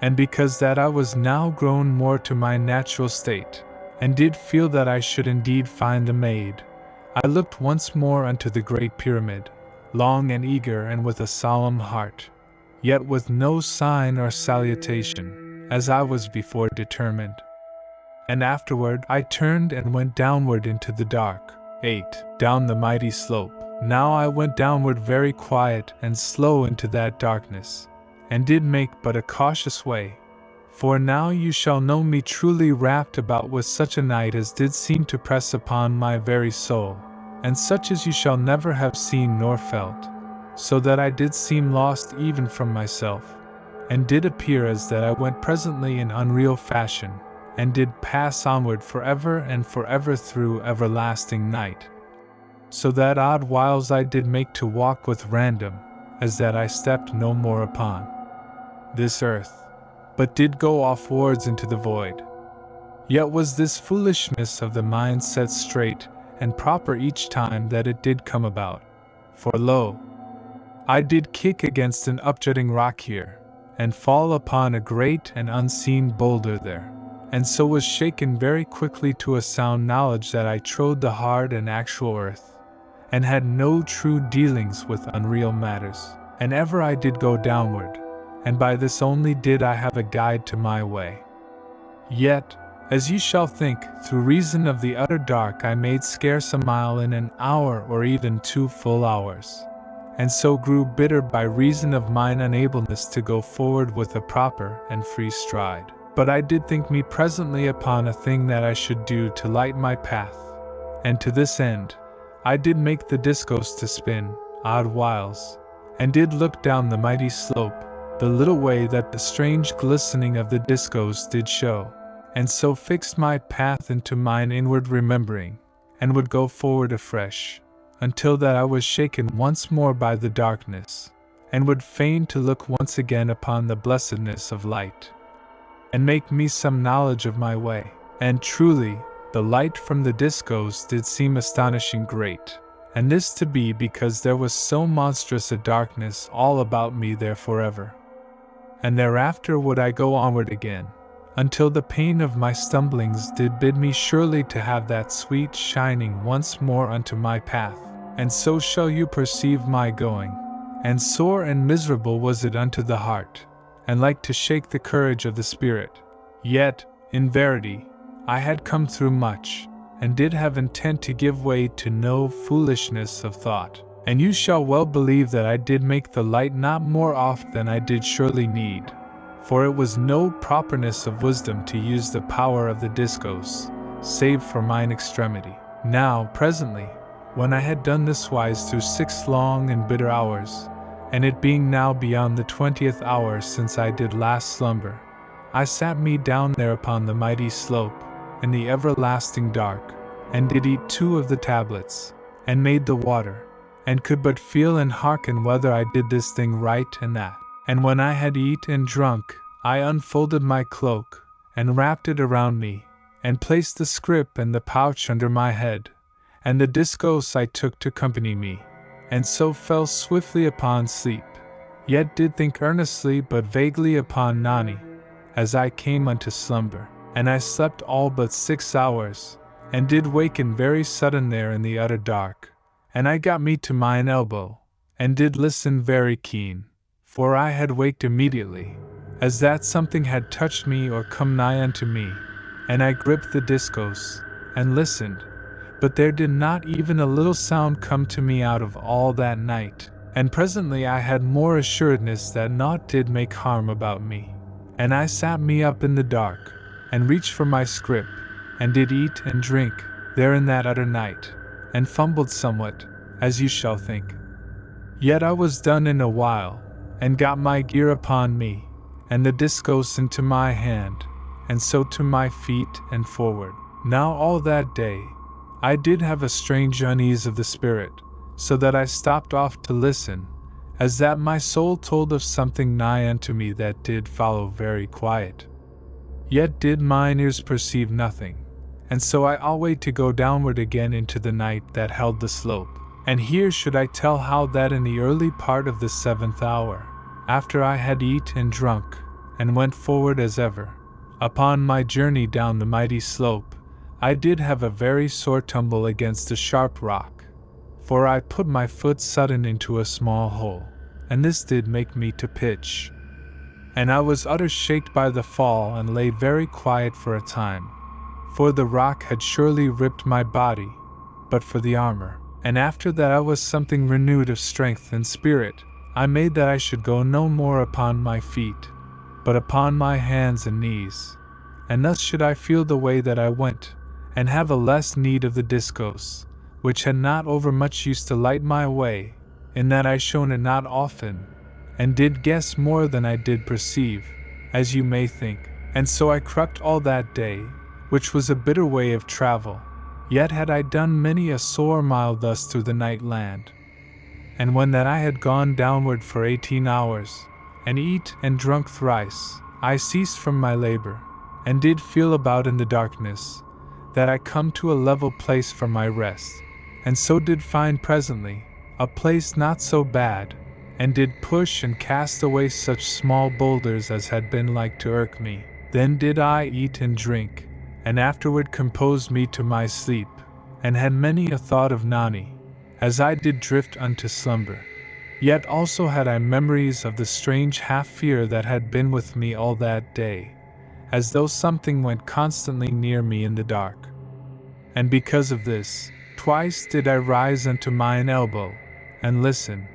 And because that I was now grown more to my natural state, and did feel that I should indeed find the maid, I looked once more unto the great pyramid, long and eager and with a solemn heart, yet with no sign or salutation, as I was before determined. And afterward I turned and went downward into the dark. 8. Down the mighty slope. Now I went downward very quiet and slow into that darkness, and did make but a cautious way. For now you shall know me truly wrapped about with such a night as did seem to press upon my very soul, and such as you shall never have seen nor felt, so that I did seem lost even from myself, and did appear as that I went presently in unreal fashion, and did pass onward forever and forever through everlasting night. So that odd whiles I did make to walk with random, as that I stepped no more upon this earth, but did go offwards into the void. Yet was this foolishness of the mind set straight and proper each time that it did come about. For lo, I did kick against an upjutting rock here, and fall upon a great and unseen boulder there, and so was shaken very quickly to a sound knowledge that I trode the hard and actual earth, and had no true dealings with unreal matters, and ever I did go downward, and by this only did I have a guide to my way. Yet, as ye shall think, through reason of the utter dark I made scarce a mile in an hour or even 2 full hours, and so grew bitter by reason of mine unableness to go forward with a proper and free stride. But I did think me presently upon a thing that I should do to light my path, and to this end I did make the discos to spin, odd whiles, and did look down the mighty slope, the little way that the strange glistening of the discos did show, and so fixed my path into mine inward remembering, and would go forward afresh, until that I was shaken once more by the darkness, and would fain to look once again upon the blessedness of light, and make me some knowledge of my way. And truly, the light from the discos did seem astonishing great, and this to be because there was so monstrous a darkness all about me there forever. And thereafter would I go onward again, until the pain of my stumblings did bid me surely to have that sweet shining once more unto my path, and so shall you perceive my going. And sore and miserable was it unto the heart, and like to shake the courage of the spirit. Yet, in verity, I had come through much, and did have intent to give way to no foolishness of thought. And you shall well believe that I did make the light not more oft than I did surely need, for it was no properness of wisdom to use the power of the discos, save for mine extremity. Now, presently, when I had done this wise through 6 long and bitter hours, and it being now beyond the 20th hour since I did last slumber, I sat me down there upon the mighty slope, in the everlasting dark, and did eat 2 of the tablets, and made the water, and could but feel and hearken whether I did this thing right and that. And when I had eat and drunk, I unfolded my cloak, and wrapped it around me, and placed the scrip and the pouch under my head, and the discos I took to company me, and so fell swiftly upon sleep, yet did think earnestly but vaguely upon Nani, as I came unto slumber. And I slept all but 6 hours, and did waken very sudden there in the utter dark, and I got me to mine elbow, and did listen very keen, for I had waked immediately, as that something had touched me or come nigh unto me, and I gripped the discos, and listened, but there did not even a little sound come to me out of all that night, and presently I had more assuredness that naught did make harm about me, and I sat me up in the dark, and reached for my scrip, and did eat and drink, there in that utter night, and fumbled somewhat, as you shall think. Yet I was done in a while, and got my gear upon me, and the discos into my hand, and so to my feet and forward. Now all that day, I did have a strange unease of the spirit, so that I stopped off to listen, as that my soul told of something nigh unto me that did follow very quiet. Yet did mine ears perceive nothing, and so I alway to go downward again into the night that held the slope. And here should I tell how that in the early part of the 7th hour, after I had eat and drunk, and went forward as ever, upon my journey down the mighty slope, I did have a very sore tumble against a sharp rock, for I put my foot sudden into a small hole, and this did make me to pitch. And I was utter shaked by the fall, and lay very quiet for a time. For the rock had surely ripped my body, but for the armor. And after that I was something renewed of strength and spirit. I made that I should go no more upon my feet, but upon my hands and knees. And thus should I feel the way that I went, and have a less need of the discourse, which had not overmuch use to light my way, in that I shone it not often, and did guess more than I did perceive, as you may think. And so I crept all that day, which was a bitter way of travel, yet had I done many a sore mile thus through the night land. And when that I had gone downward for 18 hours, and eat and drunk thrice, I ceased from my labor, and did feel about in the darkness, that I come to a level place for my rest, and so did find presently a place not so bad, and did push and cast away such small boulders as had been like to irk me. Then did I eat and drink, and afterward compose me to my sleep, and had many a thought of Nani, as I did drift unto slumber. Yet also had I memories of the strange half-fear that had been with me all that day, as though something went constantly near me in the dark. And because of this, twice did I rise unto mine elbow, and listen,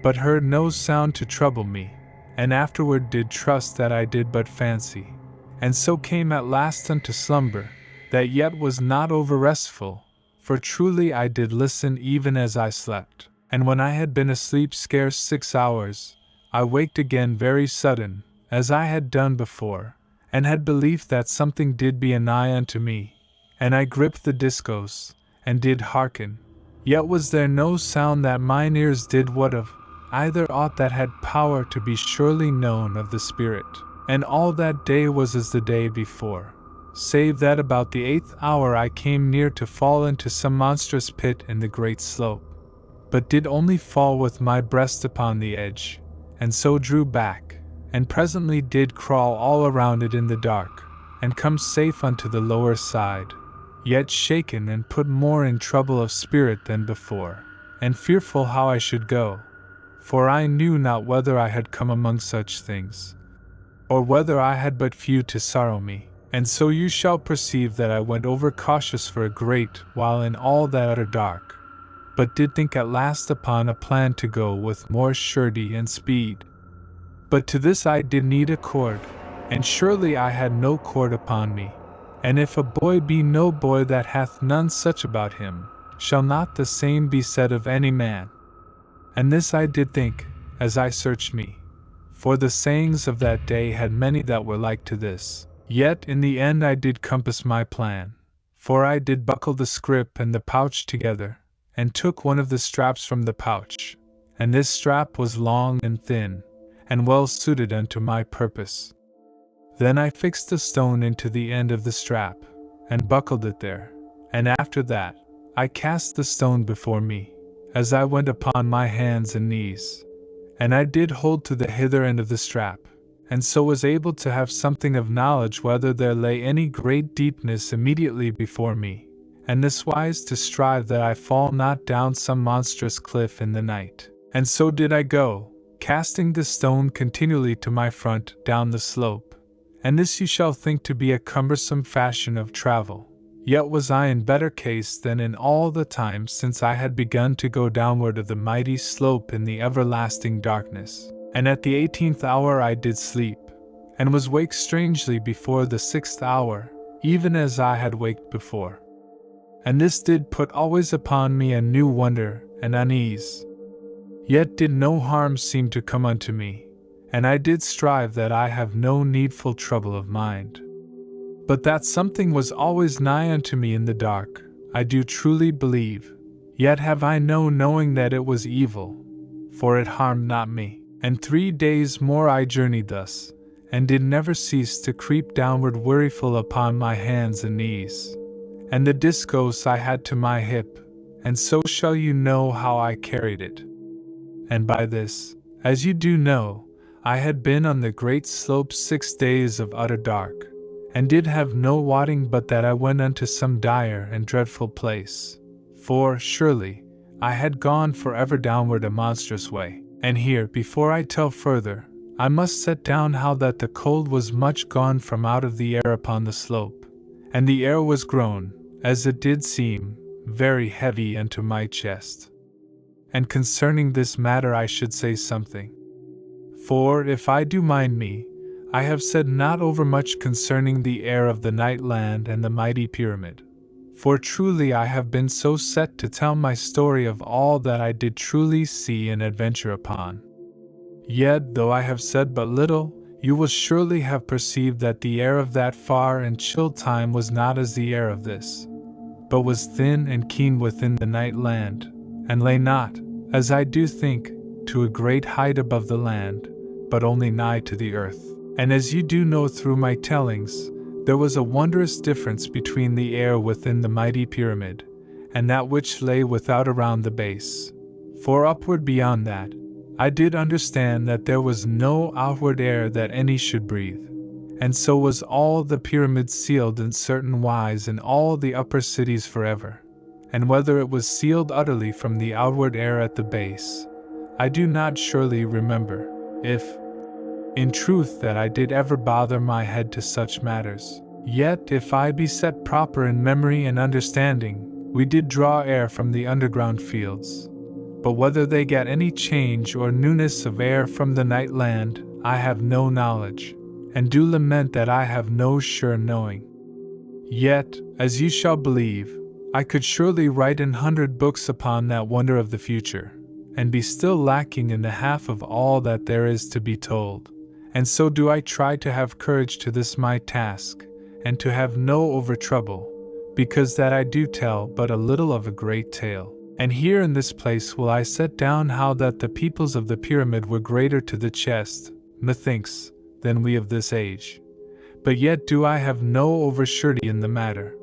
but heard no sound to trouble me, and afterward did trust that I did but fancy, and so came at last unto slumber, that yet was not over restful, for truly I did listen even as I slept. And when I had been asleep scarce 6 hours, I waked again very sudden, as I had done before, and had belief that something did be anigh unto me, and I gripped the discourse, and did hearken, yet was there no sound that mine ears did what of, either aught that had power to be surely known of the spirit. And all that day was as the day before, save that about the 8th hour I came near to fall into some monstrous pit in the great slope, but did only fall with my breast upon the edge, and so drew back, and presently did crawl all around it in the dark, and come safe unto the lower side, yet shaken and put more in trouble of spirit than before, and fearful how I should go, for I knew not whether I had come among such things, or whether I had but few to sorrow me. And so you shall perceive that I went over cautious for a great while in all that utter dark, but did think at last upon a plan to go with more surety and speed. But to this I did need a cord, and surely I had no cord upon me. And if a boy be no boy that hath none such about him, shall not the same be said of any man? And this I did think, as I searched me, for the sayings of that day had many that were like to this. Yet in the end I did compass my plan, for I did buckle the scrip and the pouch together, and took one of the straps from the pouch, and this strap was long and thin, and well suited unto my purpose. Then I fixed a stone into the end of the strap, and buckled it there, and after that, I cast the stone before me, as I went upon my hands and knees, and I did hold to the hither end of the strap, and so was able to have something of knowledge whether there lay any great deepness immediately before me, and this wise to strive that I fall not down some monstrous cliff in the night. And so did I go, casting the stone continually to my front down the slope, and this you shall think to be a cumbersome fashion of travel. Yet was I in better case than in all the time since I had begun to go downward of the mighty slope in the everlasting darkness. And at the 18th hour I did sleep, and was waked strangely before the 6th hour, even as I had waked before. And this did put always upon me a new wonder and unease. Yet did no harm seem to come unto me, and I did strive that I have no needful trouble of mind. But that something was always nigh unto me in the dark, I do truly believe, yet have I no knowing that it was evil, for it harmed not me. And 3 days more I journeyed thus, and did never cease to creep downward weariful upon my hands and knees, and the discourse I had to my hip, and so shall you know how I carried it. And by this, as you do know, I had been on the great slope 6 days of utter dark, and did have no wotting but that I went unto some dire and dreadful place, for, surely, I had gone for ever downward a monstrous way. And here, before I tell further, I must set down how that the cold was much gone from out of the air upon the slope, and the air was grown, as it did seem, very heavy unto my chest. And concerning this matter I should say something. For, if I do mind me, I have said not overmuch concerning the air of the night land and the mighty pyramid. For truly I have been so set to tell my story of all that I did truly see and adventure upon. Yet, though I have said but little, you will surely have perceived that the air of that far and chill time was not as the air of this, but was thin and keen within the night land, and lay not, as I do think, to a great height above the land, but only nigh to the earth. And as you do know through my tellings, there was a wondrous difference between the air within the mighty pyramid, and that which lay without around the base. For upward beyond that, I did understand that there was no outward air that any should breathe, and so was all the pyramid sealed in certain wise in all the upper cities forever. And whether it was sealed utterly from the outward air at the base, I do not surely remember, if, in truth, that I did ever bother my head to such matters. Yet, if I be set proper in memory and understanding, we did draw air from the underground fields. But whether they got any change or newness of air from the night land, I have no knowledge, and do lament that I have no sure knowing. Yet, as you shall believe, I could surely write 100 books upon that wonder of the future, and be still lacking in the half of all that there is to be told. And so do I try to have courage to this my task, and to have no over trouble, because that I do tell but a little of a great tale. And here in this place will I set down how that the peoples of the pyramid were greater to the chest, methinks, than we of this age. But yet do I have no over-surety in the matter.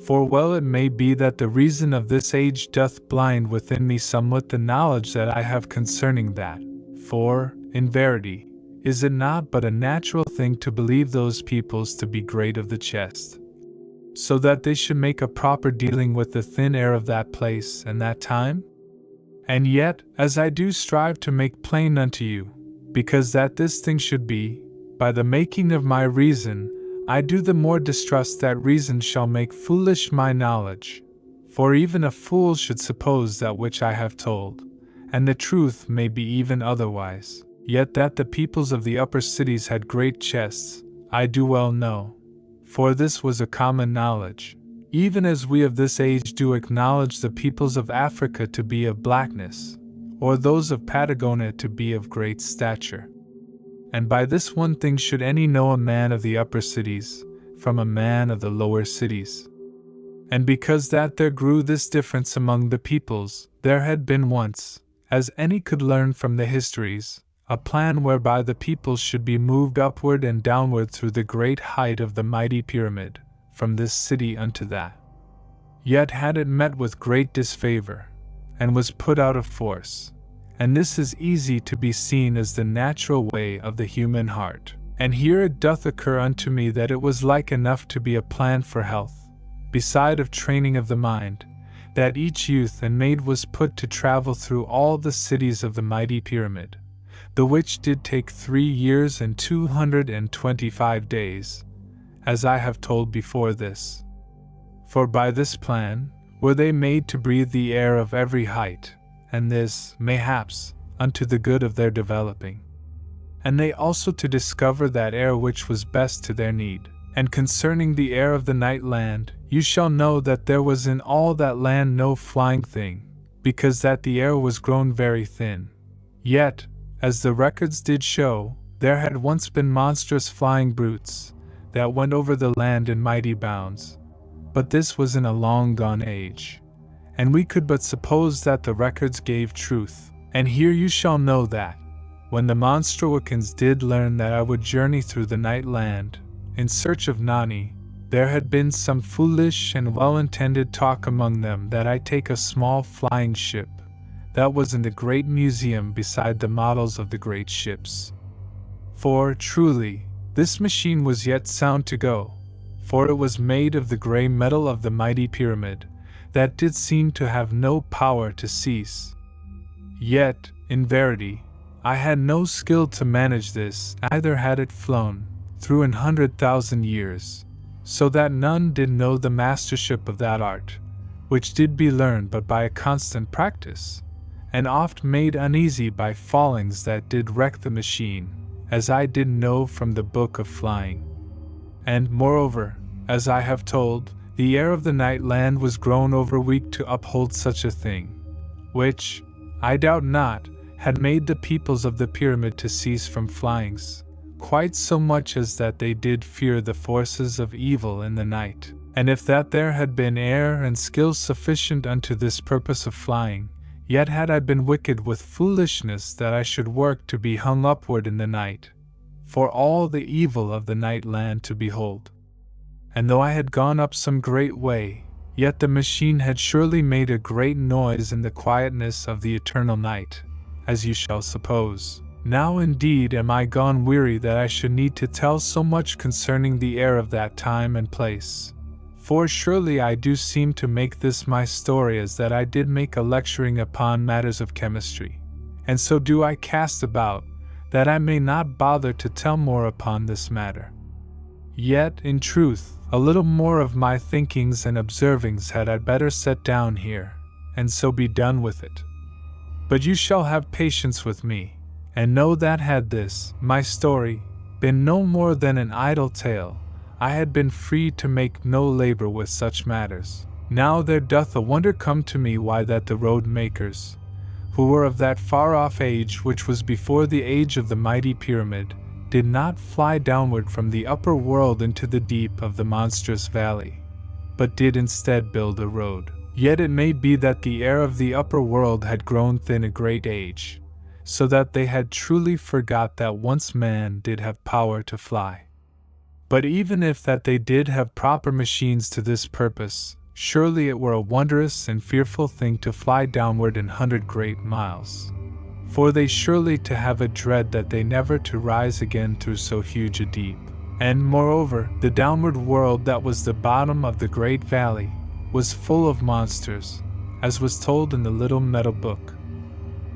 For well it may be that the reason of this age doth blind within me somewhat the knowledge that I have concerning that. For, in verity, is it not but a natural thing to believe those peoples to be great of the chest, so that they should make a proper dealing with the thin air of that place and that time? And yet, as I do strive to make plain unto you, because that this thing should be, by the making of my reason, I do the more distrust that reason shall make foolish my knowledge. For even a fool should suppose that which I have told, and the truth may be even otherwise. Yet that the peoples of the upper cities had great chests, I do well know. For this was a common knowledge, even as we of this age do acknowledge the peoples of Africa to be of blackness, or those of Patagonia to be of great stature. And by this one thing should any know a man of the upper cities, from a man of the lower cities. And because that there grew this difference among the peoples, there had been once, as any could learn from the histories, a plan whereby the peoples should be moved upward and downward through the great height of the mighty pyramid, from this city unto that. Yet had it met with great disfavor, and was put out of force. And this is easy to be seen as the natural way of the human heart. And here it doth occur unto me that it was like enough to be a plan for health, beside of training of the mind, that each youth and maid was put to travel through all the cities of the mighty pyramid, the which did take 3 years and 225 days, as I have told before this. For by this plan were they made to breathe the air of every height, and this, mayhaps, unto the good of their developing. And they also to discover that air which was best to their need. And concerning the air of the night land, you shall know that there was in all that land no flying thing, because that the air was grown very thin. Yet, as the records did show, there had once been monstrous flying brutes, that went over the land in mighty bounds. But this was in a long gone age, and we could but suppose that the records gave truth. And here you shall know that, when the Monstrowickens did learn that I would journey through the night land, in search of Nani, there had been some foolish and well-intended talk among them that I take a small flying ship, that was in the great museum beside the models of the great ships. For, truly, this machine was yet sound to go, for it was made of the grey metal of the mighty pyramid, that did seem to have no power to cease. Yet, in verity, I had no skill to manage this, neither had it flown through 100,000 years, so that none did know the mastership of that art, which did be learned but by a constant practice, and oft made uneasy by fallings that did wreck the machine, as I did know from the book of flying. And, moreover, as I have told, the air of the night land was grown over weak to uphold such a thing, which, I doubt not, had made the peoples of the pyramid to cease from flyings, quite so much as that they did fear the forces of evil in the night. And if that there had been air and skill sufficient unto this purpose of flying, yet had I been wicked with foolishness that I should work to be hung upward in the night, for all the evil of the night land to behold. And though I had gone up some great way, yet the machine had surely made a great noise in the quietness of the eternal night, as you shall suppose. Now indeed am I gone weary that I should need to tell so much concerning the air of that time and place. For surely I do seem to make this my story as that I did make a lecturing upon matters of chemistry, and so do I cast about, that I may not bother to tell more upon this matter. Yet, in truth, a little more of my thinkings and observings had I better set down here, and so be done with it. But you shall have patience with me, and know that had this, my story, been no more than an idle tale, I had been free to make no labor with such matters. Now there doth a wonder come to me why that the road makers, who were of that far-off age which was before the age of the mighty pyramid, did not fly downward from the upper world into the deep of the monstrous valley, but did instead build a road. Yet it may be that the air of the upper world had grown thin a great age, so that they had truly forgot that once man did have power to fly. But even if that they did have proper machines to this purpose, surely it were a wondrous and fearful thing to fly downward 100 great miles. For they surely to have a dread that they never to rise again through so huge a deep. And moreover, the downward world that was the bottom of the great valley was full of monsters, as was told in the little metal book.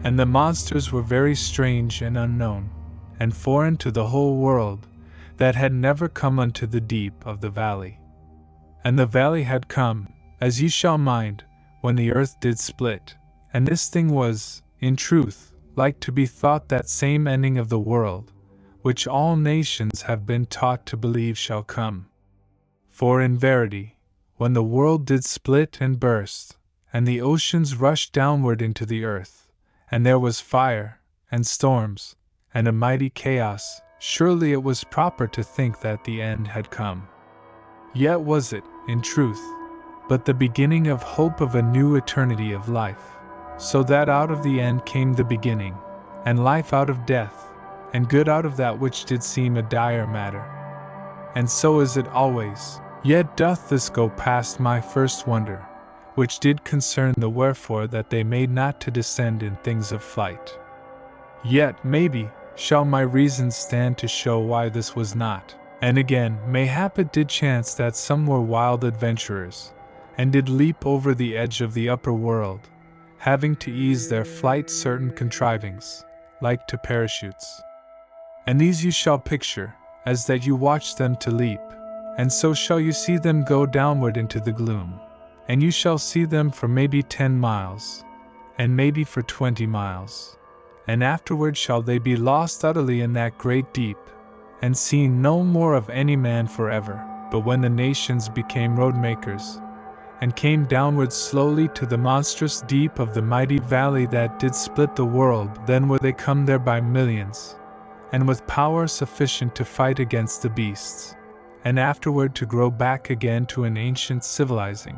And the monsters were very strange and unknown, and foreign to the whole world, that had never come unto the deep of the valley. And the valley had come, as ye shall mind, when the earth did split, and this thing was, in truth, like to be thought that same ending of the world, which all nations have been taught to believe shall come. For in verity, when the world did split and burst, and the oceans rushed downward into the earth, and there was fire, and storms, and a mighty chaos, surely it was proper to think that the end had come. Yet was it, in truth, but the beginning of hope of a new eternity of life, so that out of the end came the beginning, and life out of death, and good out of that which did seem a dire matter. And so is it always. Yet doth this go past my first wonder, which did concern the wherefore that they made not to descend in things of flight. Yet, maybe, shall my reason stand to show why this was not. And again, mayhap it did chance that some were wild adventurers, and did leap over the edge of the upper world, having to ease their flight certain contrivings, like to parachutes. And these you shall picture, as that you watch them to leap, and so shall you see them go downward into the gloom, and you shall see them for maybe 10 miles, and maybe for 20 miles, and afterward shall they be lost utterly in that great deep, and seen no more of any man forever. But when the nations became road makers, and came downward slowly to the monstrous deep of the mighty valley that did split the world, then were they come there by millions, and with power sufficient to fight against the beasts, and afterward to grow back again to an ancient civilizing,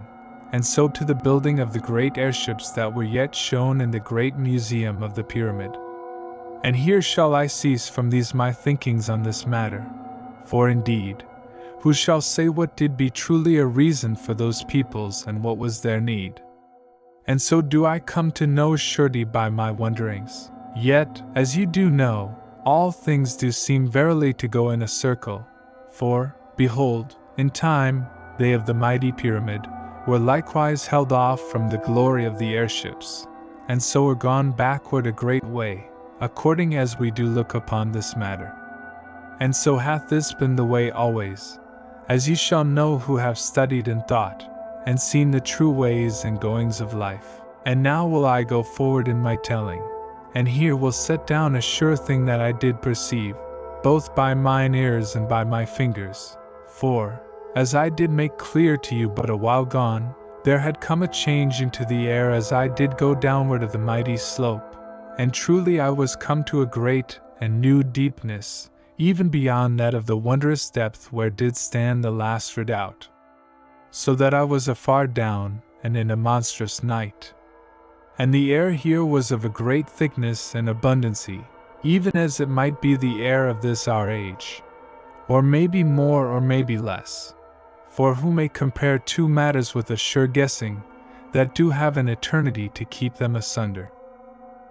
and so to the building of the great airships that were yet shown in the great museum of the pyramid. And here shall I cease from these my thinkings on this matter, for indeed, who shall say what did be truly a reason for those peoples and what was their need? And so do I come to no surety by my wonderings. Yet, as you do know, all things do seem verily to go in a circle, for, behold, in time, they of the mighty pyramid were likewise held off from the glory of the airships, and so were gone backward a great way, according as we do look upon this matter. And so hath this been the way always, as ye shall know who have studied and thought, and seen the true ways and goings of life. And now will I go forward in my telling, and here will set down a sure thing that I did perceive, both by mine ears and by my fingers. For, as I did make clear to you but a while gone, there had come a change into the air as I did go downward of the mighty slope, and truly I was come to a great and new deepness, even beyond that of the wondrous depth where did stand the Last Redoubt. So that I was afar down, and in a monstrous night. And the air here was of a great thickness and abundancy, even as it might be the air of this our age, or maybe more or maybe less. For who may compare two matters with a sure guessing, that do have an eternity to keep them asunder?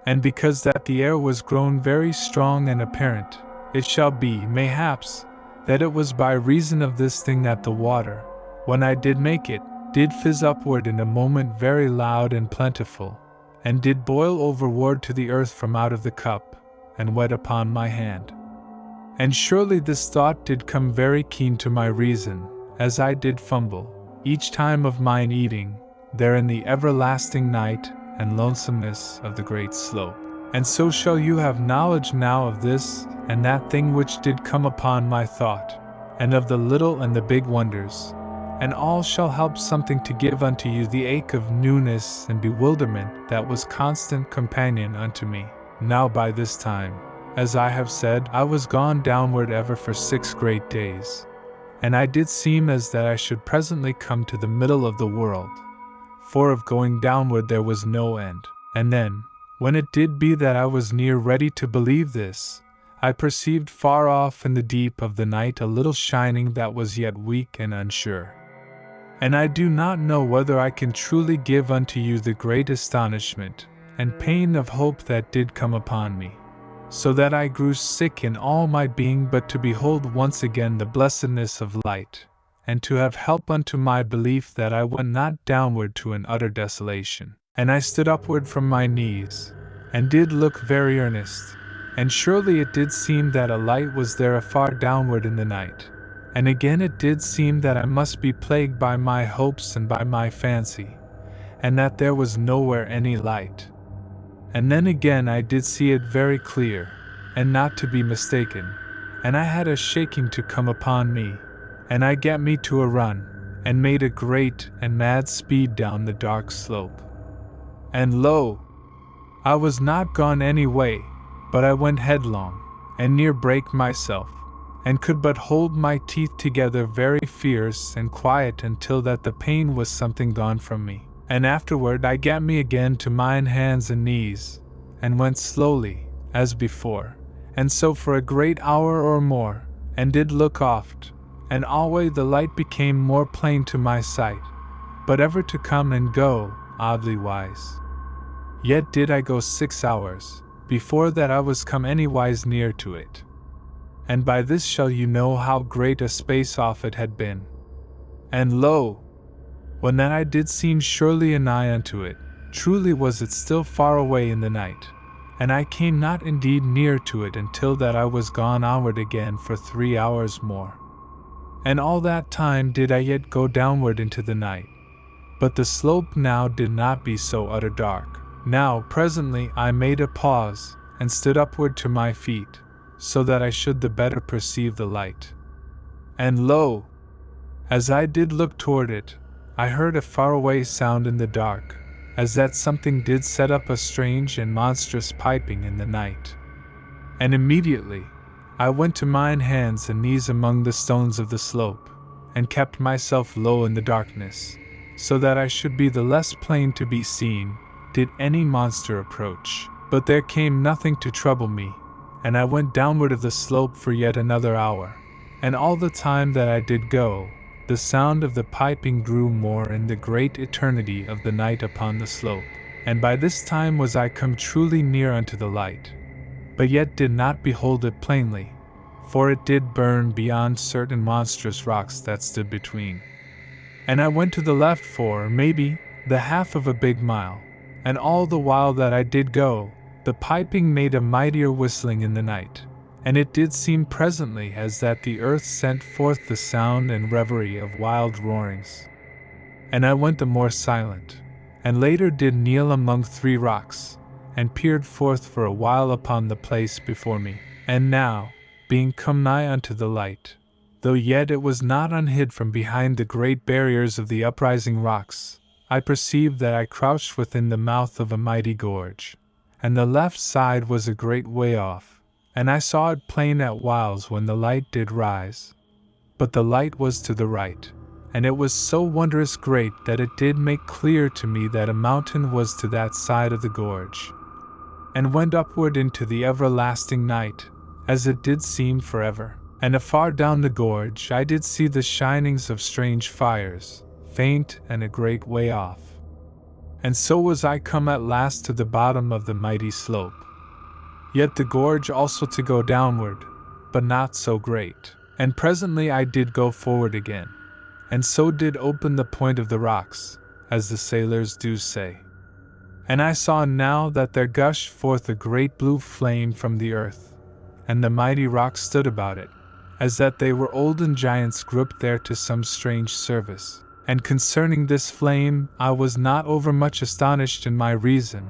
And because that the air was grown very strong and apparent, it shall be, mayhaps, that it was by reason of this thing that the water, when I did make it, did fizz upward in a moment very loud and plentiful, and did boil overward to the earth from out of the cup, and wet upon my hand. And surely this thought did come very keen to my reason, as I did fumble, each time of mine eating, there in the everlasting night and lonesomeness of the great slope. And so shall you have knowledge now of this and that thing which did come upon my thought, and of the little and the big wonders, and all shall help something to give unto you the ache of newness and bewilderment that was constant companion unto me. Now by this time, as I have said, I was gone downward ever for 6 great days, and I did seem as that I should presently come to the middle of the world, for of going downward there was no end. And then, when it did be that I was near ready to believe this, I perceived far off in the deep of the night a little shining that was yet weak and unsure. And I do not know whether I can truly give unto you the great astonishment and pain of hope that did come upon me, so that I grew sick in all my being but to behold once again the blessedness of light, and to have help unto my belief that I went not downward to an utter desolation. And I stood upward from my knees, and did look very earnest, and surely it did seem that a light was there afar downward in the night. And again it did seem that I must be plagued by my hopes and by my fancy, and that there was nowhere any light. And then again I did see it very clear, and not to be mistaken, and I had a shaking to come upon me, and I gat me to a run, and made a great and mad speed down the dark slope. And lo! I was not gone any way, but I went headlong, and near brake myself, and could but hold my teeth together very fierce and quiet until that the pain was something gone from me. And afterward I gat me again to mine hands and knees, and went slowly, as before, and so for a great hour or more, and did look oft, and alway the light became more plain to my sight, but ever to come and go, oddly wise. Yet did I go 6 hours, before that I was come anywise near to it. And by this shall you know how great a space off it had been. And lo! When that I did seem surely anigh unto it, truly was it still far away in the night, and I came not indeed near to it until that I was gone onward again for 3 hours more. And all that time did I yet go downward into the night, but the slope now did not be so utter dark. Now presently I made a pause, and stood upward to my feet, so that I should the better perceive the light. And lo! As I did look toward it, I heard a faraway sound in the dark, as that something did set up a strange and monstrous piping in the night. And immediately I went to mine hands and knees among the stones of the slope, and kept myself low in the darkness, so that I should be the less plain to be seen, did any monster approach. But there came nothing to trouble me, and I went downward of the slope for yet another hour, and all the time that I did go, the sound of the piping grew more in the great eternity of the night upon the slope. And by this time was I come truly near unto the light, but yet did not behold it plainly, for it did burn beyond certain monstrous rocks that stood between. And I went to the left for, maybe, the half of a big mile, and all the while that I did go, The piping made a mightier whistling in the night, and it did seem presently as that the earth sent forth the sound and reverie of wild roarings. And I went a more silent, and later did kneel among 3 rocks, and peered forth for a while upon the place before me. And now, being come nigh unto the light, though yet it was not unhid from behind the great barriers of the uprising rocks, I perceived that I crouched within the mouth of a mighty gorge, and the left side was a great way off, and I saw it plain at whiles when the light did rise. But the light was to the right, and it was so wondrous great that it did make clear to me that a mountain was to that side of the gorge, and went upward into the everlasting night, as it did seem forever. And afar down the gorge I did see the shinings of strange fires, faint and a great way off. And so was I come at last to the bottom of the mighty slope. Yet the gorge also to go downward, but not so great. And presently I did go forward again, and so did open the point of the rocks, as the sailors do say. And I saw now that there gushed forth a great blue flame from the earth, and the mighty rocks stood about it, as that they were olden giants grouped there to some strange service. And concerning this flame I was not overmuch astonished in my reason,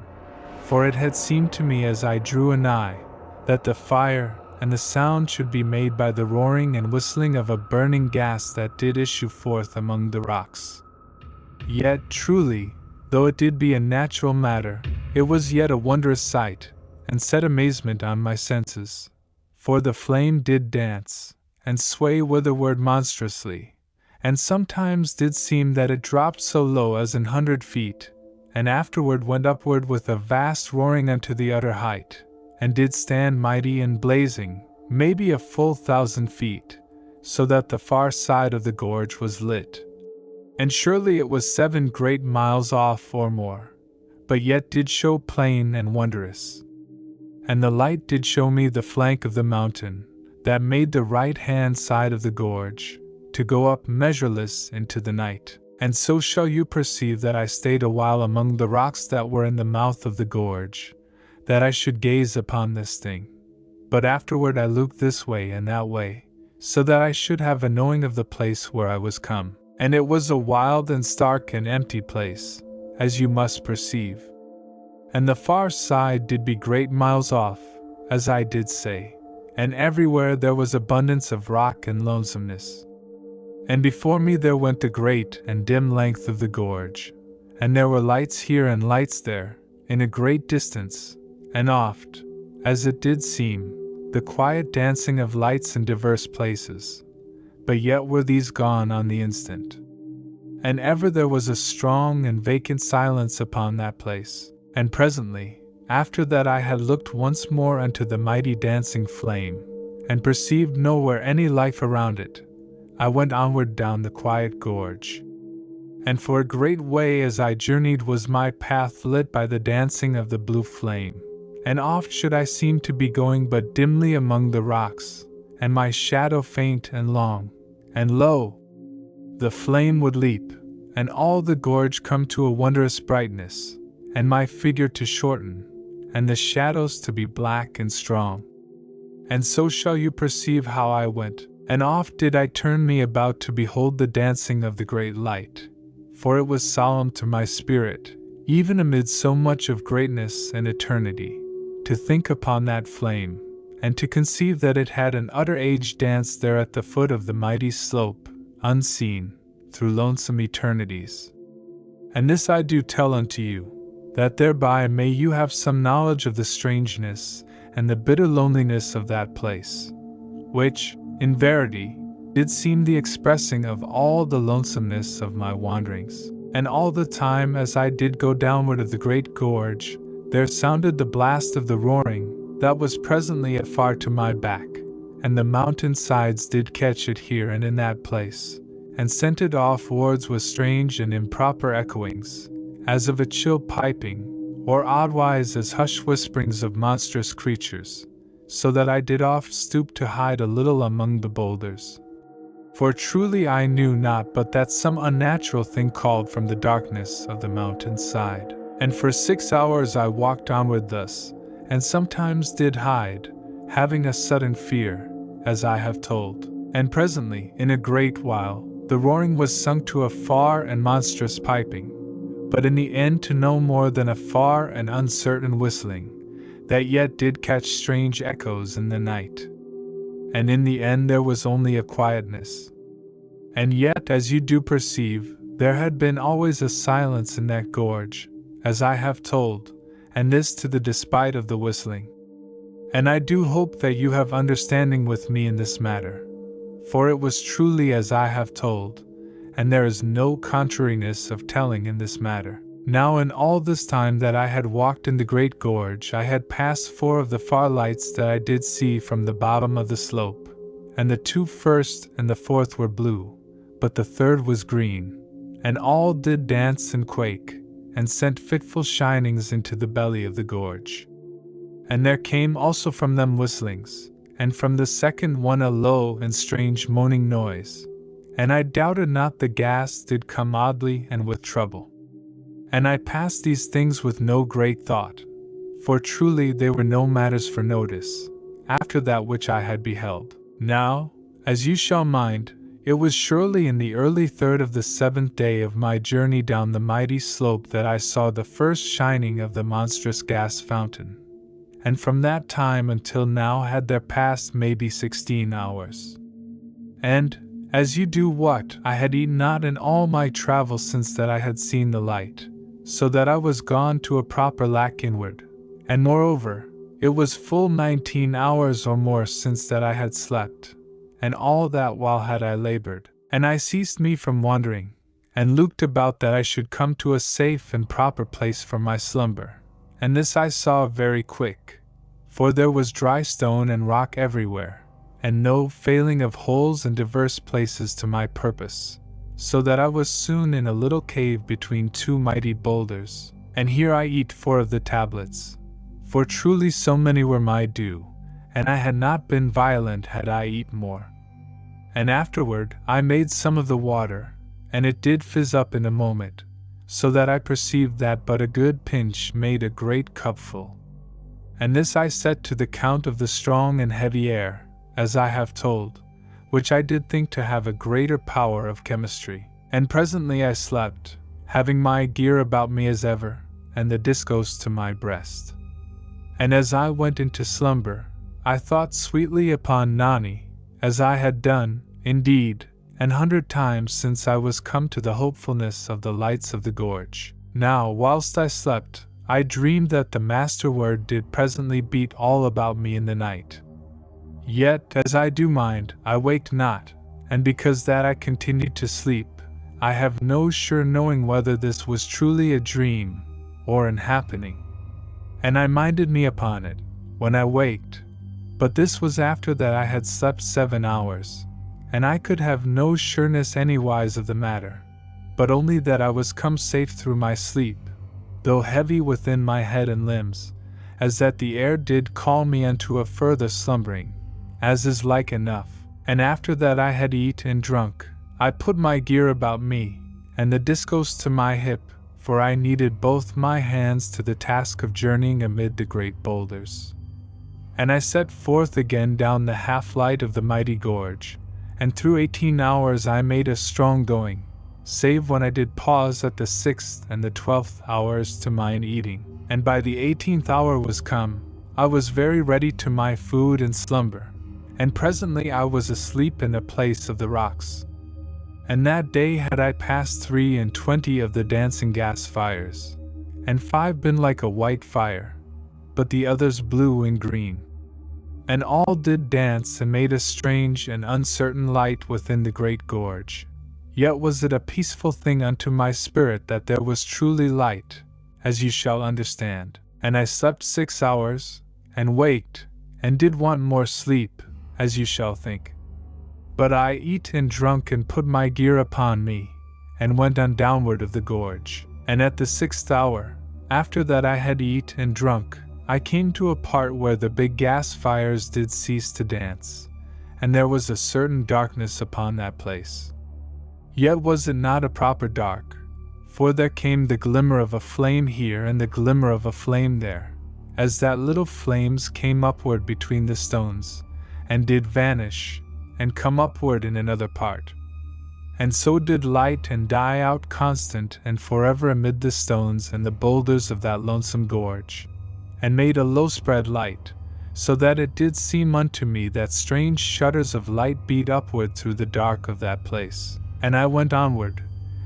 for it had seemed to me as I drew anigh, that the fire and the sound should be made by the roaring and whistling of a burning gas that did issue forth among the rocks. Yet truly, though it did be a natural matter, it was yet a wondrous sight, and set amazement on my senses. For the flame did dance, and sway whitherward monstrously, and sometimes did seem that it dropped so low as 100 feet, and afterward went upward with a vast roaring unto the utter height, and did stand mighty and blazing, maybe a full 1,000 feet, so that the far side of the gorge was lit. And surely it was 7 great miles off or more, but yet did show plain and wondrous. And the light did show me the flank of the mountain, that made the right-hand side of the gorge, to go up measureless into the night. And so shall you perceive that I stayed a while among the rocks that were in the mouth of the gorge, that I should gaze upon this thing. But afterward I looked this way and that way, so that I should have a knowing of the place where I was come. And it was a wild and stark and empty place, as you must perceive. And the far side did be great miles off, as I did say, and everywhere there was abundance of rock and lonesomeness. And before me there went the great and dim length of the gorge, and there were lights here and lights there, in a great distance, and oft, as it did seem, the quiet dancing of lights in diverse places. But yet were these gone on the instant. And ever there was a strong and vacant silence upon that place. And presently, after that I had looked once more unto the mighty dancing flame, and perceived nowhere any life around it, I went onward down the quiet gorge. And for a great way as I journeyed was my path lit by the dancing of the blue flame, and oft should I seem to be going but dimly among the rocks, and my shadow faint and long, and lo! The flame would leap, and all the gorge come to a wondrous brightness, and my figure to shorten, and the shadows to be black and strong. And so shall you perceive how I went, and oft did I turn me about to behold the dancing of the great light, for it was solemn to my spirit, even amid so much of greatness and eternity, to think upon that flame, and to conceive that it had an utter age danced there at the foot of the mighty slope, unseen, through lonesome eternities. And this I do tell unto you, that thereby may you have some knowledge of the strangeness and the bitter loneliness of that place, which, in verity, did seem the expressing of all the lonesomeness of my wanderings. And all the time as I did go downward of the great gorge, there sounded the blast of the roaring, that was presently afar to my back, and the mountain sides did catch it here and in that place, and sent it offwards with strange and improper echoings, as of a chill piping, or oddwise as hushed whisperings of monstrous creatures, so that I did oft stoop to hide a little among the boulders. For truly I knew not but that some unnatural thing called from the darkness of the mountain side. And for 6 hours I walked onward thus, and sometimes did hide, having a sudden fear, as I have told. And presently, in a great while, the roaring was sunk to a far and monstrous piping, but in the end to no more than a far and uncertain whistling, that yet did catch strange echoes in the night. And in the end there was only a quietness. And yet, as you do perceive, there had been always a silence in that gorge, as I have told, and this to the despite of the whistling. And I do hope that you have understanding with me in this matter, for it was truly as I have told, and there is no contrariness of telling in this matter. Now in all this time that I had walked in the great gorge, I had passed 4 of the far lights that I did see from the bottom of the slope, and the 2 first and the 4th were blue, but the 3rd was green, and all did dance and quake, and sent fitful shinings into the belly of the gorge. And there came also from them whistlings, and from the 2nd one a low and strange moaning noise, and I doubted not the gas did come oddly and with trouble. And I passed these things with no great thought, for truly they were no matters for notice, after that which I had beheld. Now, as you shall mind, it was surely in the early 3rd of the 7th day of my journey down the mighty slope that I saw the first shining of the monstrous gas fountain. And from that time until now had there passed maybe 16 hours. And, as you do what, I had eaten not in all my travels since that I had seen the light, so that I was gone to a proper lack inward, and moreover, it was full 19 hours or more since that I had slept, and all that while had I labored, and I ceased me from wandering, and looked about that I should come to a safe and proper place for my slumber, and this I saw very quick, for there was dry stone and rock everywhere, and no failing of holes in divers places to my purpose, so that I was soon in a little cave between 2 mighty boulders, and here I eat 4 of the tablets, for truly so many were my due, and I had not been violent had I eat more. And afterward I made some of the water, and it did fizz up in a moment, so that I perceived that but a good pinch made a great cupful. And this I set to the count of the strong and heavy air, as I have told, which I did think to have a greater power of chemistry. And presently I slept, having my gear about me as ever, and the discos to my breast. And as I went into slumber, I thought sweetly upon Nani, as I had done, indeed, 100 times since I was come to the hopefulness of the lights of the gorge. Now, whilst I slept, I dreamed that the master word did presently beat all about me in the night. Yet, as I do mind, I waked not, and because that I continued to sleep, I have no sure knowing whether this was truly a dream, or an happening. And I minded me upon it, when I waked, but this was after that I had slept 7 hours, and I could have no sureness anywise of the matter, but only that I was come safe through my sleep, though heavy within my head and limbs, as that the air did call me unto a further slumbering, as is like enough. And after that I had eat and drunk, I put my gear about me, and the discos to my hip, for I needed both my hands to the task of journeying amid the great boulders. And I set forth again down the half-light of the mighty gorge, and through 18 hours I made a strong going, save when I did pause at the 6th and the 12th hours to mine eating, and by the 18th hour was come, I was very ready to my food and slumber, and presently I was asleep in a place of the rocks. And that day had I passed 23 of the dancing gas fires, and 5 been like a white fire, but the others blue and green. And all did dance and made a strange and uncertain light within the great gorge. Yet was it a peaceful thing unto my spirit that there was truly light, as you shall understand. And I slept 6 hours, and waked, and did want more sleep, as you shall think. But I eat and drunk and put my gear upon me, and went on downward of the gorge. And at the 6th hour, after that I had eat and drunk, I came to a part where the big gas fires did cease to dance, and there was a certain darkness upon that place. Yet was it not a proper dark, for there came the glimmer of a flame here and the glimmer of a flame there, as that little flames came upward between the stones, and did vanish, and come upward in another part. And so did light and die out constant and forever amid the stones and the boulders of that lonesome gorge, and made a low spread light, so that it did seem unto me that strange shutters of light beat upward through the dark of that place. And I went onward,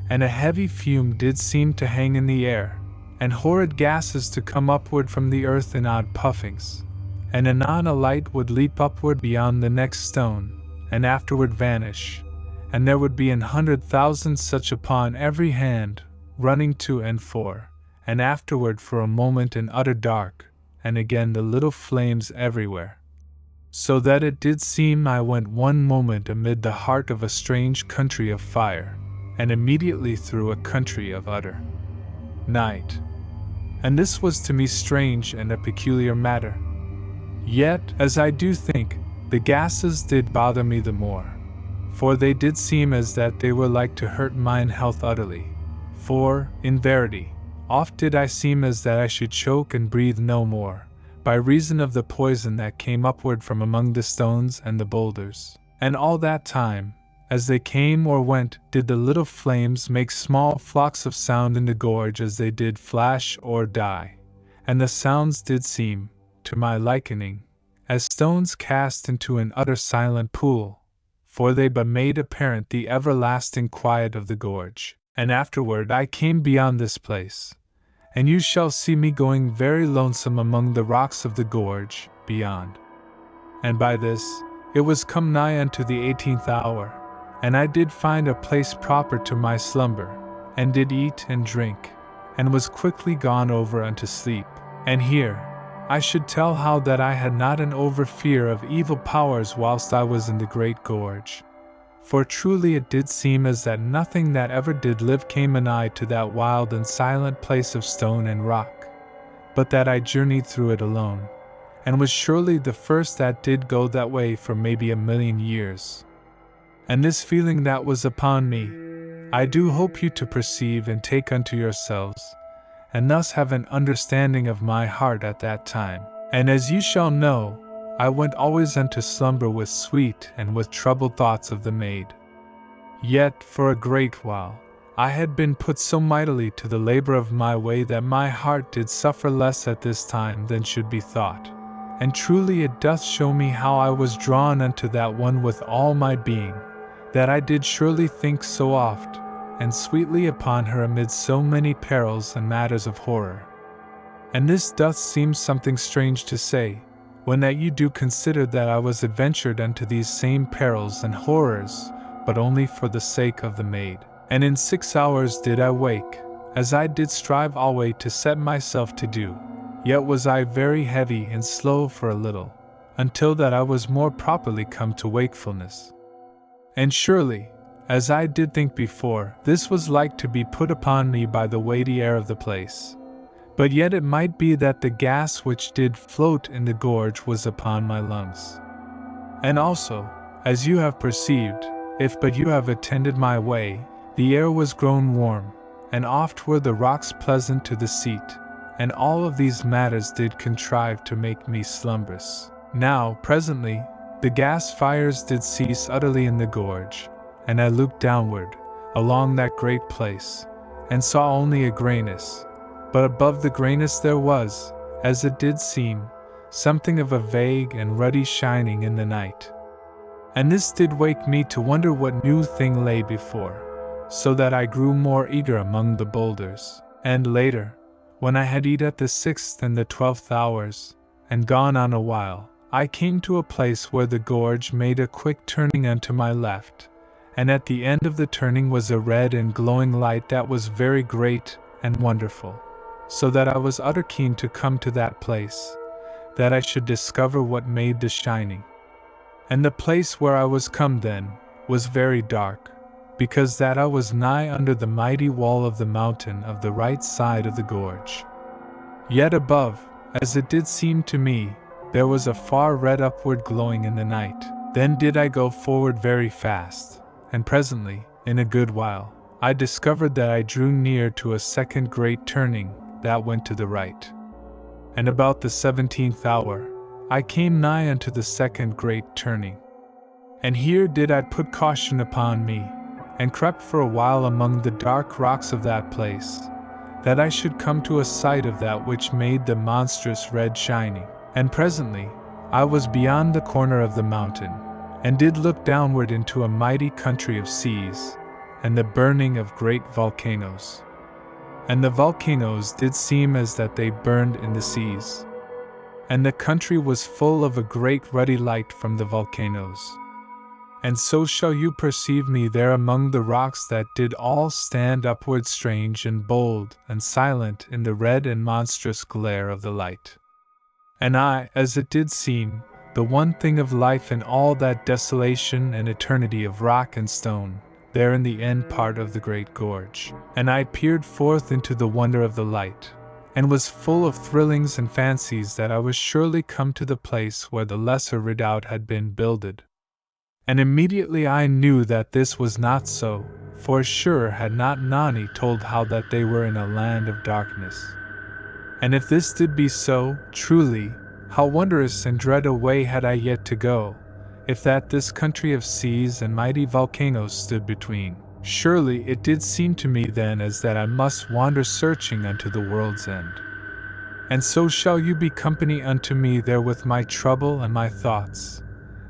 and a heavy fume did seem to hang in the air, and horrid gases to come upward from the earth in odd puffings, and anon a light would leap upward beyond the next stone, and afterward vanish, and there would be 100,000 such upon every hand, running to and fro, and afterward for a moment in utter dark, and again the little flames everywhere. So that it did seem I went one moment amid the heart of a strange country of fire, and immediately through a country of utter night. And this was to me strange and a peculiar matter. Yet, as I do think, the gases did bother me the more, for they did seem as that they were like to hurt mine health utterly. For, in verity, oft did I seem as that I should choke and breathe no more, by reason of the poison that came upward from among the stones and the boulders. And all that time, as they came or went, did the little flames make small flocks of sound in the gorge as they did flash or die, and the sounds did seem, to my likening, as stones cast into an utter silent pool, for they but made apparent the everlasting quiet of the gorge. And afterward I came beyond this place, and you shall see me going very lonesome among the rocks of the gorge beyond. And by this, it was come nigh unto the 18th hour, and I did find a place proper to my slumber, and did eat and drink, and was quickly gone over unto sleep. And here, I should tell how that I had not an over fear of evil powers whilst I was in the great gorge. For truly it did seem as that nothing that ever did live came anigh to that wild and silent place of stone and rock, but that I journeyed through it alone, and was surely the first that did go that way for maybe 1,000,000 years. And this feeling that was upon me, I do hope you to perceive and take unto yourselves, and thus have an understanding of my heart at that time. And as you shall know, I went always unto slumber with sweet and with troubled thoughts of the maid. Yet, for a great while, I had been put so mightily to the labor of my way that my heart did suffer less at this time than should be thought. And truly it doth show me how I was drawn unto that one with all my being, that I did surely think so oft and sweetly upon her amid so many perils and matters of horror. And this doth seem something strange to say, when that you do consider that I was adventured unto these same perils and horrors, but only for the sake of the maid. And in 6 hours did I wake, as I did strive alway to set myself to do, yet was I very heavy and slow for a little, until that I was more properly come to wakefulness. And surely, as I did think before, this was like to be put upon me by the weighty air of the place. But yet it might be that the gas which did float in the gorge was upon my lungs. And also, as you have perceived, if but you have attended my way, the air was grown warm, and oft were the rocks pleasant to the seat, and all of these matters did contrive to make me slumbrous. Now, presently, the gas fires did cease utterly in the gorge, and I looked downward, along that great place, and saw only a grayness, but above the grayness there was, as it did seem, something of a vague and ruddy shining in the night. And this did wake me to wonder what new thing lay before, so that I grew more eager among the boulders. And later, when I had eat at the 6th and the 12th hours, and gone on a while, I came to a place where the gorge made a quick turning unto my left, and at the end of the turning was a red and glowing light that was very great and wonderful, so that I was utter keen to come to that place, that I should discover what made the shining. And the place where I was come then was very dark, because that I was nigh under the mighty wall of the mountain of the right side of the gorge. Yet above, as it did seem to me, there was a far red upward glowing in the night. Then did I go forward very fast, and presently, in a good while, I discovered that I drew near to a second great turning that went to the right. And about the 17th hour, I came nigh unto the second great turning. And here did I put caution upon me, and crept for a while among the dark rocks of that place, that I should come to a sight of that which made the monstrous red shining. And presently, I was beyond the corner of the mountain, and did look downward into a mighty country of seas, and the burning of great volcanoes. And the volcanoes did seem as that they burned in the seas. And the country was full of a great ruddy light from the volcanoes. And so shall you perceive me there among the rocks that did all stand upward strange and bold and silent in the red and monstrous glare of the light. And I, as it did seem, the one thing of life in all that desolation and eternity of rock and stone, there in the end part of the great gorge. And I peered forth into the wonder of the light, and was full of thrillings and fancies that I was surely come to the place where the lesser redoubt had been builded. And immediately I knew that this was not so, for sure had not Nani told how that they were in a land of darkness. And if this did be so, truly, how wondrous and dread a way had I yet to go, if that this country of seas and mighty volcanoes stood between. Surely it did seem to me then as that I must wander searching unto the world's end. And so shall you be company unto me there with my trouble and my thoughts,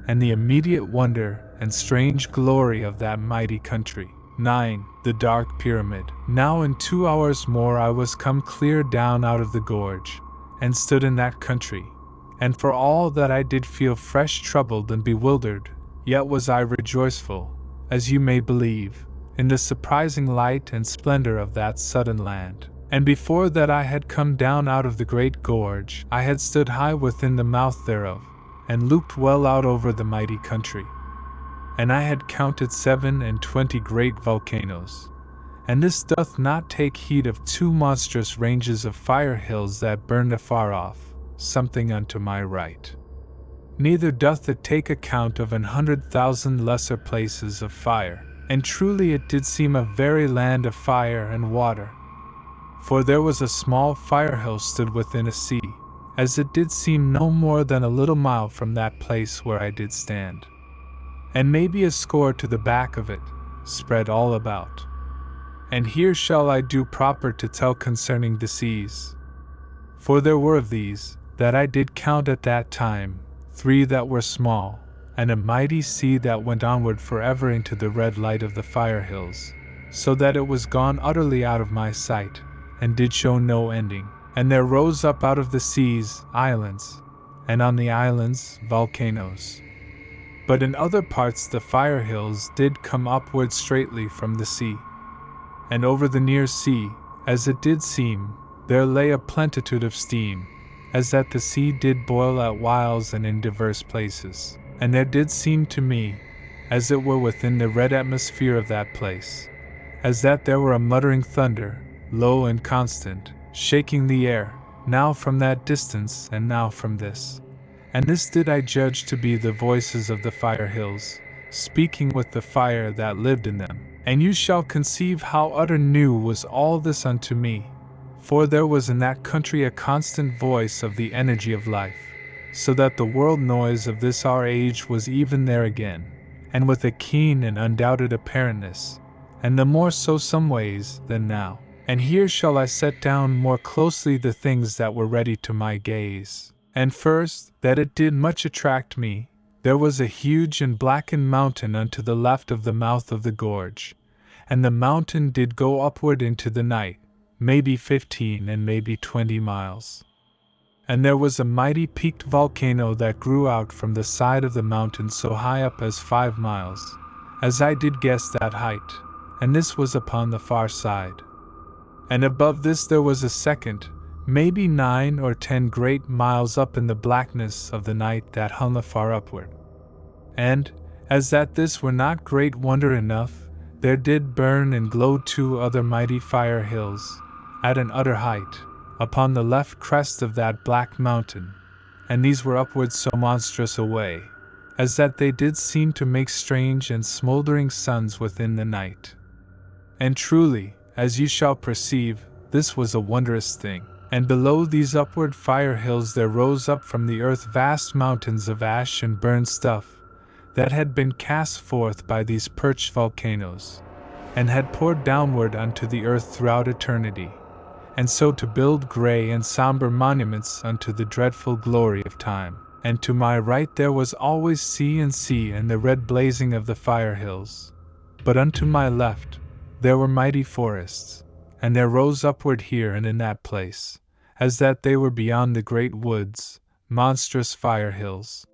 and the immediate wonder and strange glory of that mighty country. 9. The Dark Pyramid. Now in 2 hours more I was come clear down out of the gorge, and stood in that country, and for all that I did feel fresh troubled and bewildered, yet was I rejoiceful, as you may believe, in the surprising light and splendor of that sudden land. And before that I had come down out of the great gorge, I had stood high within the mouth thereof, and looked well out over the mighty country. And I had counted 27 great volcanoes, and this doth not take heed of 2 monstrous ranges of fire hills that burned afar off, something unto my right. Neither doth it take account of 100,000 lesser places of fire, and truly it did seem a very land of fire and water. For there was a small fire hill stood within a sea, as it did seem no more than a little mile from that place where I did stand, and maybe a score to the back of it, spread all about. And here shall I do proper to tell concerning the seas. For there were of these, that I did count at that time, 3 that were small, and a mighty sea that went onward forever into the red light of the fire hills, so that it was gone utterly out of my sight, and did show no ending. And there rose up out of the seas islands, and on the islands volcanoes. But in other parts the fire hills did come upward straightly from the sea. And over the near sea, as it did seem, there lay a plenitude of steam, as that the sea did boil at whiles and in divers places. And there did seem to me, as it were within the red atmosphere of that place, as that there were a muttering thunder, low and constant, shaking the air, now from that distance and now from this. And this did I judge to be the voices of the fire hills, speaking with the fire that lived in them. And you shall conceive how utter new was all this unto me, for there was in that country a constant voice of the energy of life, so that the world noise of this our age was even there again, and with a keen and undoubted apparentness, and the more so some ways than now. And here shall I set down more closely the things that were ready to my gaze. And first, that it did much attract me, there was a huge and blackened mountain unto the left of the mouth of the gorge, and the mountain did go upward into the night, maybe 15 and maybe 20 miles. And there was a mighty peaked volcano that grew out from the side of the mountain so high up as 5 miles, as I did guess that height, and this was upon the far side. And above this there was a second, maybe 9 or 10 great miles up in the blackness of the night that hung afar upward. And, as that this were not great wonder enough, there did burn and glow 2 other mighty fire hills, at an utter height, upon the left crest of that black mountain, and these were upward so monstrous a way, as that they did seem to make strange and smouldering suns within the night. And truly, as you shall perceive, this was a wondrous thing. And below these upward fire hills there rose up from the earth vast mountains of ash and burned stuff, that had been cast forth by these perched volcanoes, and had poured downward unto the earth throughout eternity, and so to build grey and somber monuments unto the dreadful glory of time. And to my right there was always sea and the red blazing of the fire hills. But unto my left there were mighty forests, and there rose upward here and in that place, as that they were beyond the great woods, monstrous fire hills.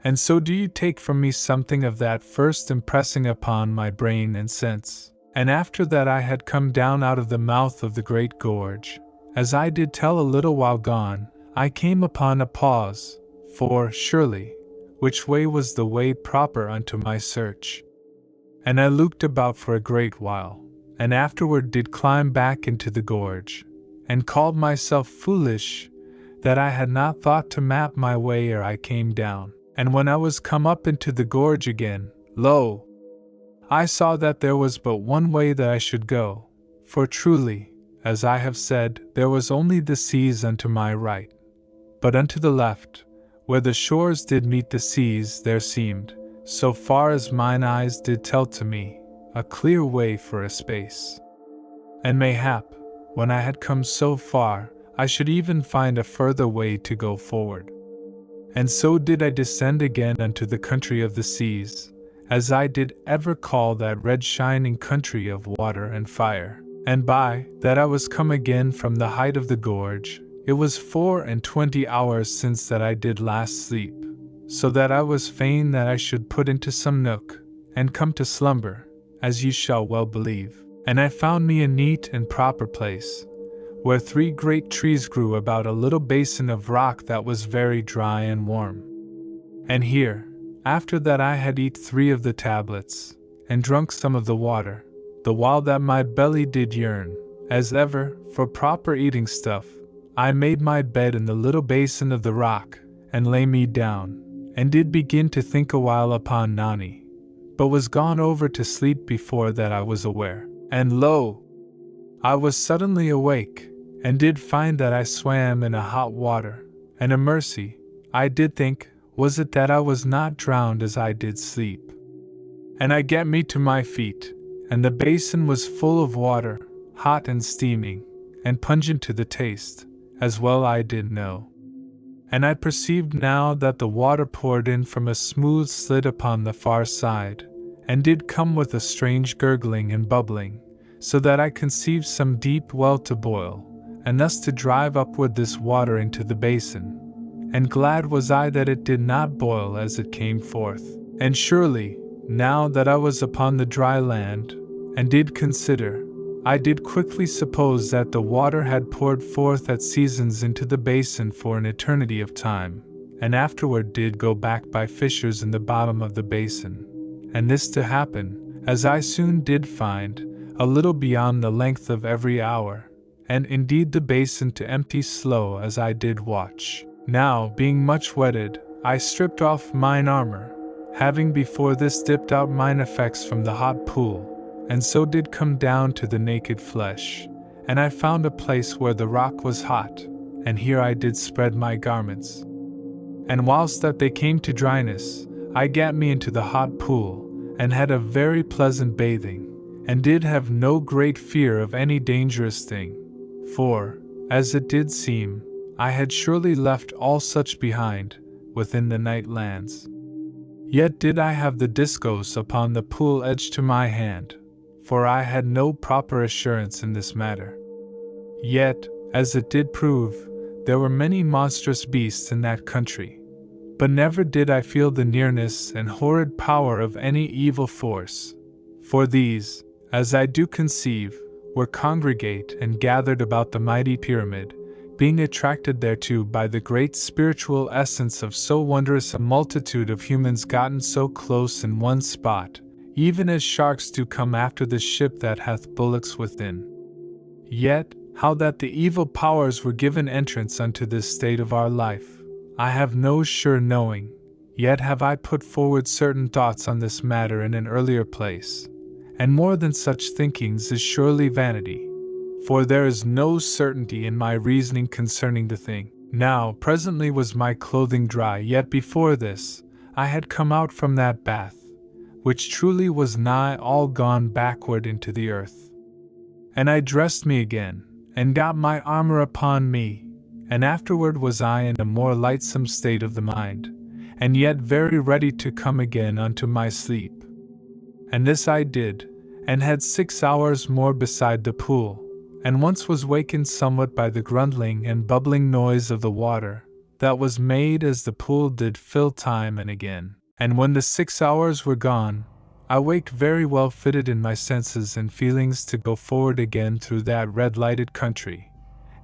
And so do you take from me something of that first impressing upon my brain and sense. And after that I had come down out of the mouth of the great gorge, as I did tell a little while gone, I came upon a pause, for, surely, which way was the way proper unto my search? And I looked about for a great while, and afterward did climb back into the gorge, and called myself foolish, that I had not thought to map my way ere I came down. And when I was come up into the gorge again, lo! I saw that there was but one way that I should go, for truly, as I have said, there was only the seas unto my right. But unto the left, where the shores did meet the seas, there seemed, so far as mine eyes did tell to me, a clear way for a space. And mayhap, when I had come so far, I should even find a further way to go forward. And so did I descend again unto the country of the seas, as I did ever call that red shining country of water and fire. And by that I was come again from the height of the gorge, it was 24 hours since that I did last sleep, so that I was fain that I should put into some nook, and come to slumber, as ye shall well believe. And I found me a neat and proper place, where 3 great trees grew about a little basin of rock that was very dry and warm. And here, after that I had eat 3 of the tablets, and drunk some of the water, the while that my belly did yearn, as ever, for proper eating stuff, I made my bed in the little basin of the rock, and lay me down, and did begin to think a while upon Nani, but was gone over to sleep before that I was aware. And lo! I was suddenly awake, and did find that I swam in a hot water, and a mercy, I did think, was it that I was not drowned as I did sleep. And I get me to my feet, and the basin was full of water, hot and steaming, and pungent to the taste, as well I did know. And I perceived now that the water poured in from a smooth slit upon the far side, and did come with a strange gurgling and bubbling, so that I conceived some deep well to boil, and thus to drive upward this water into the basin. And glad was I that it did not boil as it came forth. And surely, now that I was upon the dry land, and did consider, I did quickly suppose that the water had poured forth at seasons into the basin for an eternity of time, and afterward did go back by fissures in the bottom of the basin. And this to happen, as I soon did find, a little beyond the length of every hour, and indeed the basin to empty slow as I did watch. Now, being much wetted, I stripped off mine armor, having before this dipped out mine effects from the hot pool, and so did come down to the naked flesh, and I found a place where the rock was hot, and here I did spread my garments. And whilst that they came to dryness, I gat me into the hot pool, and had a very pleasant bathing, and did have no great fear of any dangerous thing. For, as it did seem, I had surely left all such behind, within the night lands. Yet did I have the discos upon the pool edge to my hand, for I had no proper assurance in this matter. Yet, as it did prove, there were many monstrous beasts in that country, but never did I feel the nearness and horrid power of any evil force, for these, as I do conceive, were congregate and gathered about the mighty pyramid, being attracted thereto by the great spiritual essence of so wondrous a multitude of humans gotten so close in one spot, even as sharks do come after the ship that hath bullocks within. Yet, how that the evil powers were given entrance unto this state of our life, I have no sure knowing, yet have I put forward certain thoughts on this matter in an earlier place. And more than such thinkings is surely vanity. for there is no certainty in my reasoning concerning the thing. Now, presently was my clothing dry, yet before this, I had come out from that bath, which truly was nigh all gone backward into the earth. And I dressed me again, and got my armor upon me, and afterward was I in a more lightsome state of the mind, and yet very ready to come again unto my sleep. And this I did, and had 6 hours more beside the pool, and once was wakened somewhat by the grumbling and bubbling noise of the water, that was made as the pool did fill time and again. And when the 6 hours were gone, I waked very well fitted in my senses and feelings to go forward again through that red-lighted country.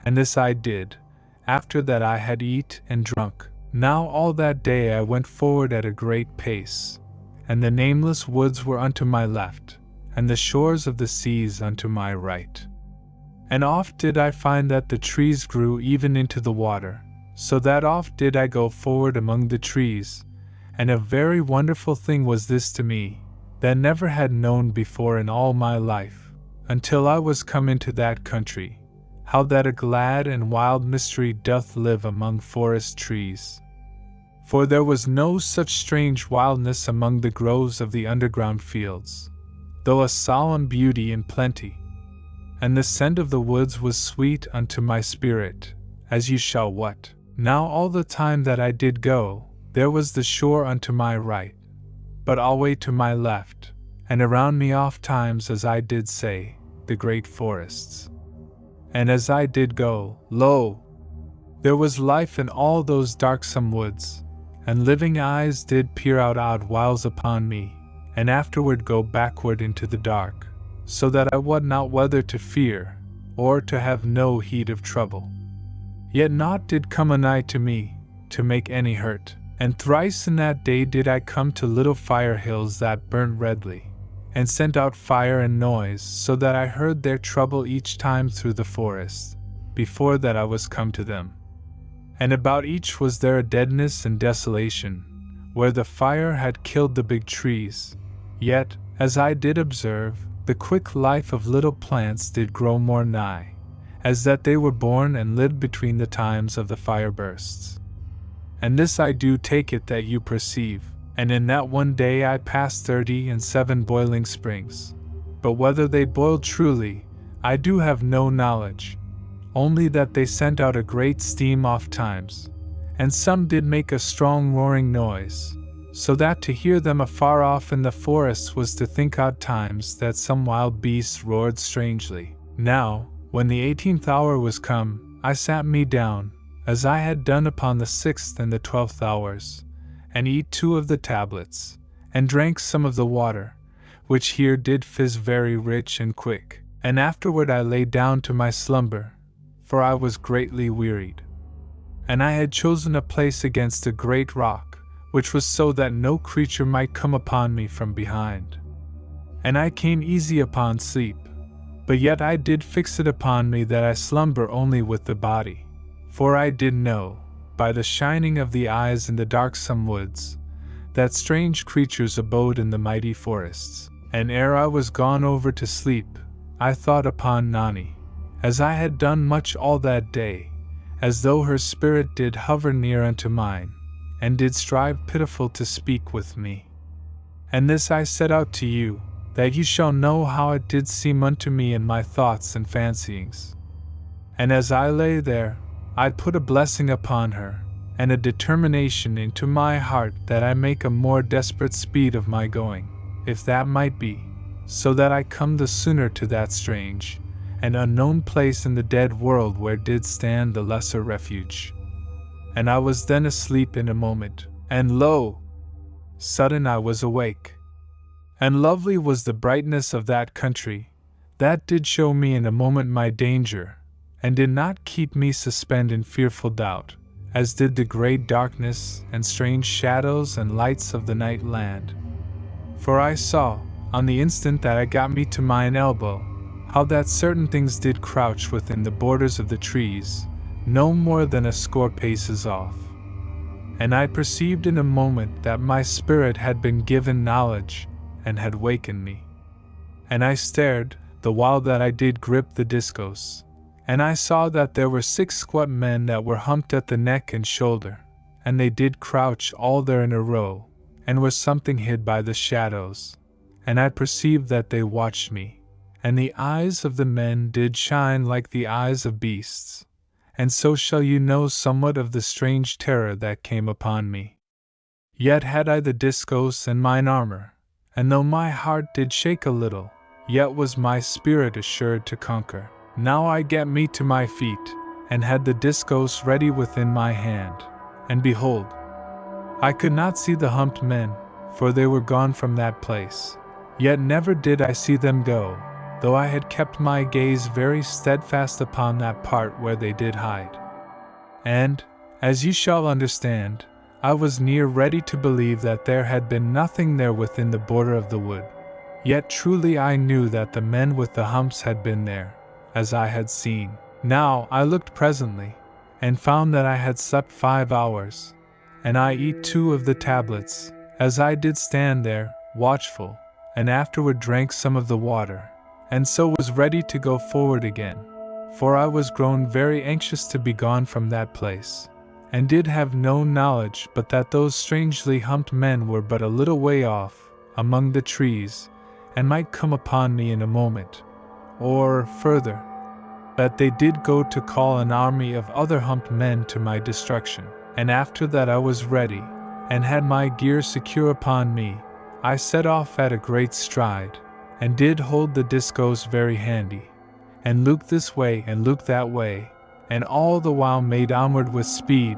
And this I did, after that I had eat and drunk. Now all that day I went forward at a great pace, and the nameless woods were unto my left, and the shores of the seas unto my right. And oft did I find that the trees grew even into the water, so that oft did I go forward among the trees, and a very wonderful thing was this to me, that never had known before in all my life, until I was come into that country, how that a glad and wild mystery doth live among forest trees. For there was no such strange wildness among the groves of the underground fields, though a solemn beauty and plenty. And the scent of the woods was sweet unto my spirit, as you shall wot. Now all the time that I did go, there was the shore unto my right, but alway to my left, and around me oft times, as I did say, the great forests. And as I did go, lo! There was life in all those darksome woods, and living eyes did peer out odd whiles upon me, and afterward go backward into the dark, so that I wot not whether to fear, or to have no heed of trouble. Yet naught did come anigh to me, to make any hurt. And thrice in that day did I come to little fire hills that burnt redly, and sent out fire and noise, so that I heard their trouble each time through the forest, before that I was come to them. And about each was there a deadness and desolation, where the fire had killed the big trees. Yet, as I did observe, the quick life of little plants did grow more nigh, as that they were born and lived between the times of the fire bursts. And this I do take it that you perceive, and in that one day I passed 37 boiling springs. But whether they boiled truly, I do have no knowledge, only that they sent out a great steam oft times, and some did make a strong roaring noise, so that to hear them afar off in the forests was to think odd times that some wild beasts roared strangely. Now, when the 18th hour was come, I sat me down, as I had done upon the 6th and the 12th hours, and eat 2 of the tablets, and drank some of the water, which here did fizz very rich and quick, and afterward I lay down to my slumber, for I was greatly wearied. And I had chosen a place against a great rock, which was so that no creature might come upon me from behind. And I came easy upon sleep, but yet I did fix it upon me that I slumber only with the body. For I did know, by the shining of the eyes in the darksome woods, that strange creatures abode in the mighty forests. And ere I was gone over to sleep, I thought upon Nani, as I had done much all that day, as though her spirit did hover near unto mine, and did strive pitiful to speak with me. And this I set out to you, that you shall know how it did seem unto me in my thoughts and fancyings. And as I lay there, I put a blessing upon her, and a determination into my heart that I make a more desperate speed of my going, if that might be, so that I come the sooner to that strange and unknown place in the dead world where did stand the lesser refuge. And I was then asleep in a moment, and lo! Sudden I was awake. And lovely was the brightness of that country, that did show me in a moment my danger, and did not keep me suspend in fearful doubt, as did the great darkness and strange shadows and lights of the night land. For I saw, on the instant that I got me to mine elbow, how that certain things did crouch within the borders of the trees, no more than a score paces off. And I perceived in a moment that my spirit had been given knowledge, and had wakened me. And I stared, the while that I did grip the discos. And I saw that there were 6 squat men that were humped at the neck and shoulder, and they did crouch all there in a row, and were something hid by the shadows. And I perceived that they watched me, and the eyes of the men did shine like the eyes of beasts. And so shall you know somewhat of the strange terror that came upon me. Yet had I the discos and mine armor, and though my heart did shake a little, yet was my spirit assured to conquer. Now I get me to my feet, and had the discos ready within my hand, and behold, I could not see the humped men, for they were gone from that place. Yet never did I see them go, though I had kept my gaze very steadfast upon that part where they did hide. And, as you shall understand, I was near ready to believe that there had been nothing there within the border of the wood. Yet truly I knew that the men with the humps had been there, as I had seen. Now I looked presently, and found that I had slept 5 hours, and I eat 2 of the tablets, as I did stand there, watchful, and afterward drank some of the water, and so was ready to go forward again, for I was grown very anxious to be gone from that place, and did have no knowledge but that those strangely humped men were but a little way off, among the trees, and might come upon me in a moment, or, further, that they did go to call an army of other humped men to my destruction. And after that I was ready, and had my gear secure upon me, I set off at a great stride, and did hold the discos very handy, and looked this way and looked that way, and all the while made onward with speed,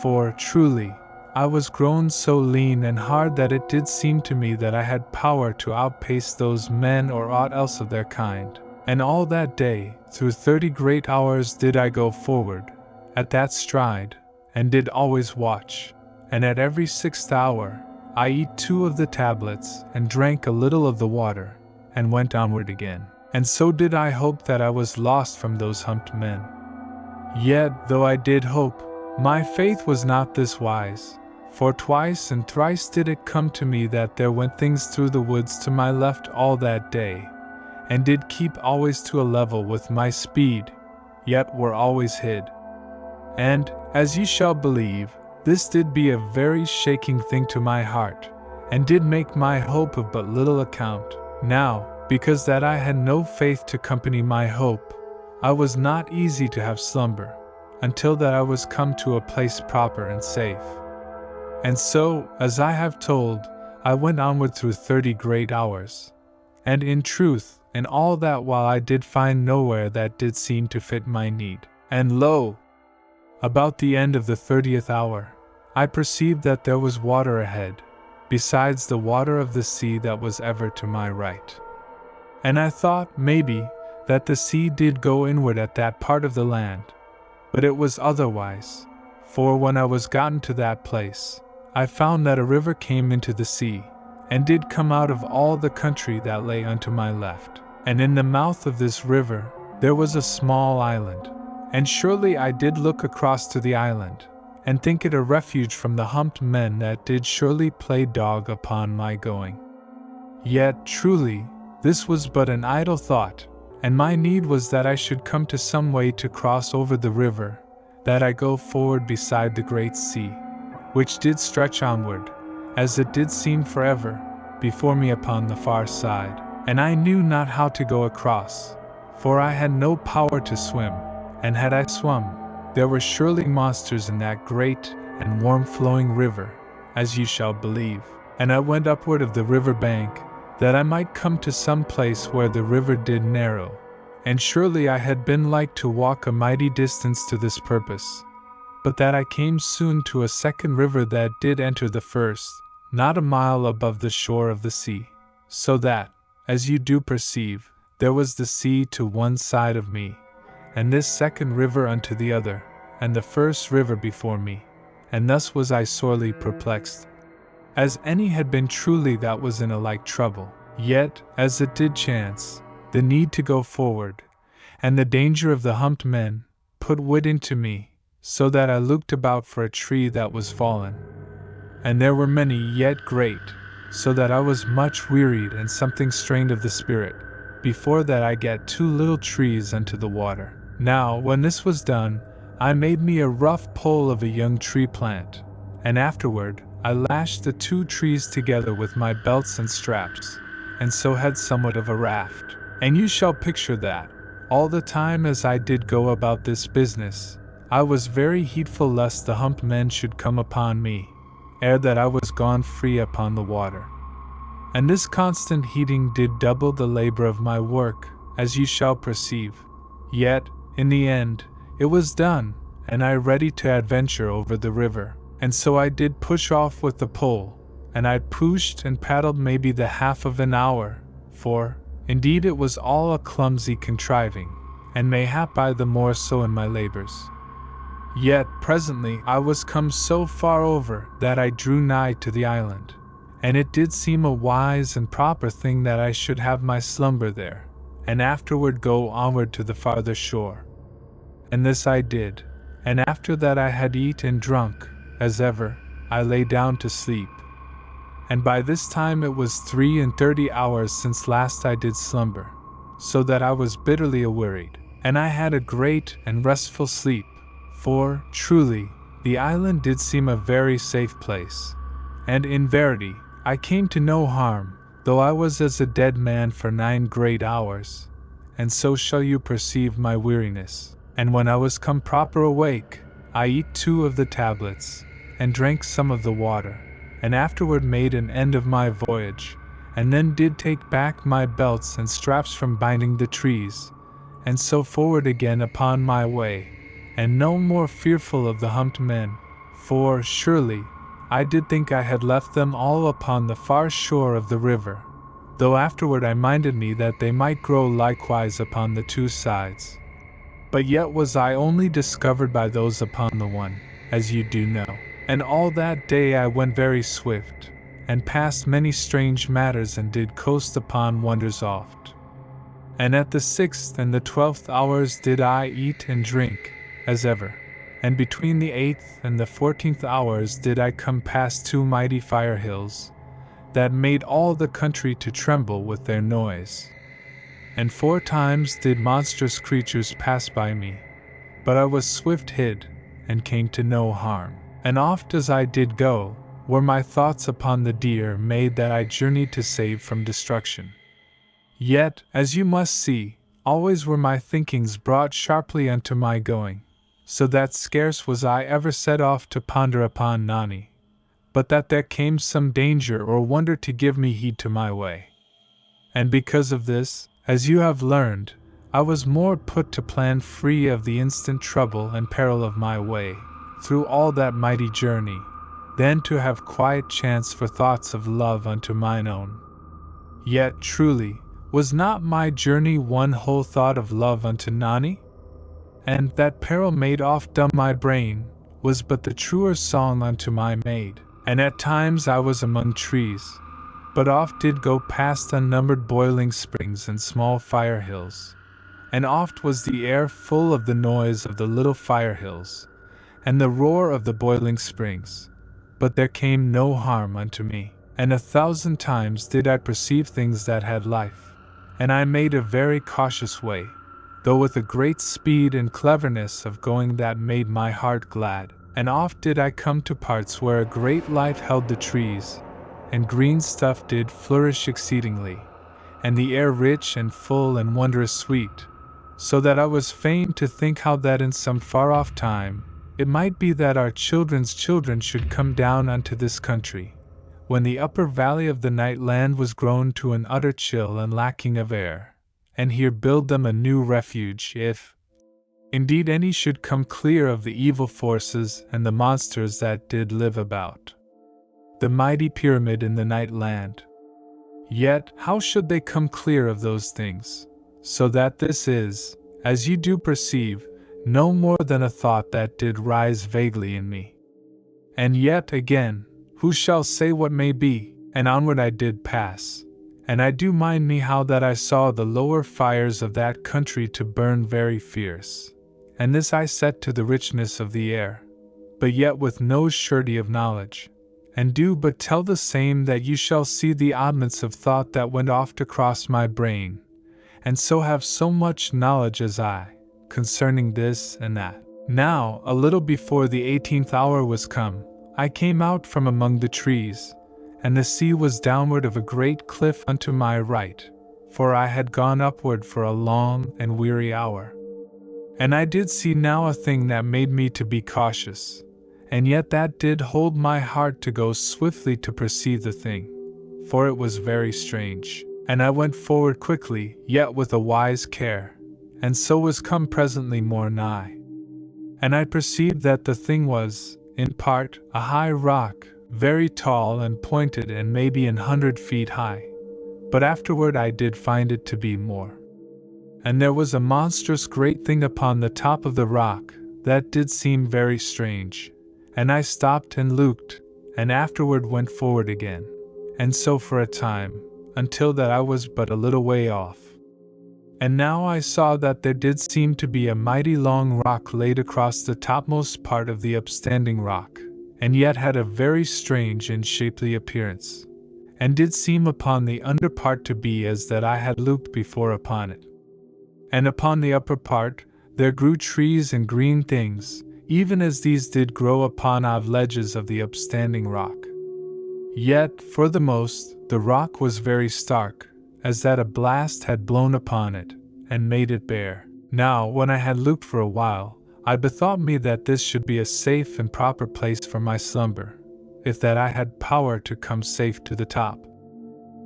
for, truly, I was grown so lean and hard that it did seem to me that I had power to outpace those men or aught else of their kind. And all that day, through 30 great hours did I go forward, at that stride, and did always watch, and at every 6th hour, I eat 2 of the tablets, and drank a little of the water, and went onward again. And so did I hope that I was lost from those humped men. Yet, though I did hope, my faith was not this wise, for twice and thrice did it come to me that there went things through the woods to my left all that day, and did keep always to a level with my speed, yet were always hid. And, as ye shall believe, this did be a very shaking thing to my heart, and did make my hope of but little account. Now, because that I had no faith to accompany my hope, I was not easy to have slumber, until that I was come to a place proper and safe. And so, as I have told, I went onward through 30 great hours. And in truth, in all that while I did find nowhere that did seem to fit my need. And lo! About the end of the 30th hour, I perceived that there was water ahead, besides the water of the sea that was ever to my right. And I thought, maybe, that the sea did go inward at that part of the land, but it was otherwise, for when I was gotten to that place, I found that a river came into the sea, and did come out of all the country that lay unto my left. And in the mouth of this river there was a small island, and surely I did look across to the island, and think it a refuge from the humped men that did surely play dog upon my going. Yet, truly, this was but an idle thought, and my need was that I should come to some way to cross over the river, that I go forward beside the great sea, which did stretch onward, as it did seem forever, before me upon the far side. And I knew not how to go across, for I had no power to swim, and had I swum, there were surely monsters in that great and warm-flowing river, as you shall believe. And I went upward of the river bank, that I might come to some place where the river did narrow, and surely I had been like to walk a mighty distance to this purpose, but that I came soon to a second river that did enter the first, not a mile above the shore of the sea, so that, as you do perceive, there was the sea to one side of me, and this second river unto the other, and the first river before me, and thus was I sorely perplexed, as any had been truly that was in a like trouble. Yet, as it did chance, the need to go forward, and the danger of the humped men, put wit into me, so that I looked about for a tree that was fallen. And there were many yet great, so that I was much wearied and something strained of the spirit, before that I get 2 little trees unto the water. Now, when this was done, I made me a rough pole of a young tree plant, and afterward I lashed the 2 trees together with my belts and straps, and so had somewhat of a raft. And you shall picture that, all the time as I did go about this business, I was very heedful lest the humped men should come upon me, ere that I was gone free upon the water. And this constant heeding did double the labor of my work, as you shall perceive. Yet, in the end, it was done, and I ready to adventure over the river. And so I did push off with the pole, and I pushed and paddled maybe the half of an hour, for, indeed it was all a clumsy contriving, and mayhap I the more so in my labors. Yet presently I was come so far over that I drew nigh to the island, and it did seem a wise and proper thing that I should have my slumber there, and afterward go onward to the farther shore. And this I did, and after that I had eat and drunk, as ever, I lay down to sleep. And by this time it was 33 hours since last I did slumber, so that I was bitterly awearied, and I had a great and restful sleep, for, truly, the island did seem a very safe place, and in verity, I came to no harm, though I was as a dead man for 9 great hours, and so shall you perceive my weariness. And when I was come proper awake, I eat 2 of the tablets, and drank some of the water, and afterward made an end of my voyage, and then did take back my belts and straps from binding the trees, and so forward again upon my way, and no more fearful of the humped men, for, surely, I did think I had left them all upon the far shore of the river, though afterward I minded me that they might grow likewise upon the 2 sides. But yet was I only discovered by those upon the one, as you do know. And all that day I went very swift, and passed many strange matters and did coast upon wonders oft. And at the 6th and the 12th hours did I eat and drink, as ever, and between the 8th and the 14th hours did I come past 2 mighty fire hills, that made all the country to tremble with their noise. And 4 times did monstrous creatures pass by me, but I was swift hid, and came to no harm. And oft as I did go, were my thoughts upon the deer made that I journeyed to save from destruction. Yet, as you must see, always were my thinkings brought sharply unto my going, so that scarce was I ever set off to ponder upon Nani, but that there came some danger or wonder to give me heed to my way. And because of this, as you have learned, I was more put to plan free of the instant trouble and peril of my way, through all that mighty journey, than to have quiet chance for thoughts of love unto mine own. Yet truly, was not my journey one whole thought of love unto Nani? And that peril made oft dumb my brain, was but the truer song unto my maid. And at times I was among trees, but oft did go past unnumbered boiling springs and small fire hills, and oft was the air full of the noise of the little fire hills, and the roar of the boiling springs, but there came no harm unto me, and 1,000 times did I perceive things that had life, and I made a very cautious way, though with a great speed and cleverness of going that made my heart glad, and oft did I come to parts where a great life held the trees, and green stuff did flourish exceedingly, and the air rich and full and wondrous sweet, so that I was fain to think how that in some far-off time, it might be that our children's children should come down unto this country, when the upper valley of the night land was grown to an utter chill and lacking of air, and here build them a new refuge if, indeed, any should come clear of the evil forces and the monsters that did live about the mighty pyramid in the night land. Yet, how should they come clear of those things? So that this is, as you do perceive, no more than a thought that did rise vaguely in me. And yet again, who shall say what may be? And onward I did pass, and I do mind me how that I saw the lower fires of that country to burn very fierce, and this I set to the richness of the air, but yet with no surety of knowledge, and do but tell the same that you shall see the oddments of thought that went oft across my brain, and so have so much knowledge as I, concerning this and that. Now, a little before the 18th hour was come, I came out from among the trees, and the sea was downward of a great cliff unto my right, for I had gone upward for a long and weary hour. And I did see now a thing that made me to be cautious, and yet that did hold my heart to go swiftly to perceive the thing, for it was very strange. And I went forward quickly, yet with a wise care, and so was come presently more nigh. And I perceived that the thing was, in part, a high rock, very tall and pointed and maybe 100 feet high, but afterward I did find it to be more. And there was a monstrous great thing upon the top of the rock, that did seem very strange, and I stopped and looked, and afterward went forward again, and so for a time, until that I was but a little way off. And now I saw that there did seem to be a mighty long rock laid across the topmost part of the upstanding rock, and yet had a very strange and shapely appearance, and did seem upon the under part to be as that I had looked before upon it. And upon the upper part there grew trees and green things, even as these did grow upon odd ledges of the upstanding rock. Yet, for the most, the rock was very stark, as that a blast had blown upon it, and made it bare. Now, when I had looked for a while, I bethought me that this should be a safe and proper place for my slumber, if that I had power to come safe to the top.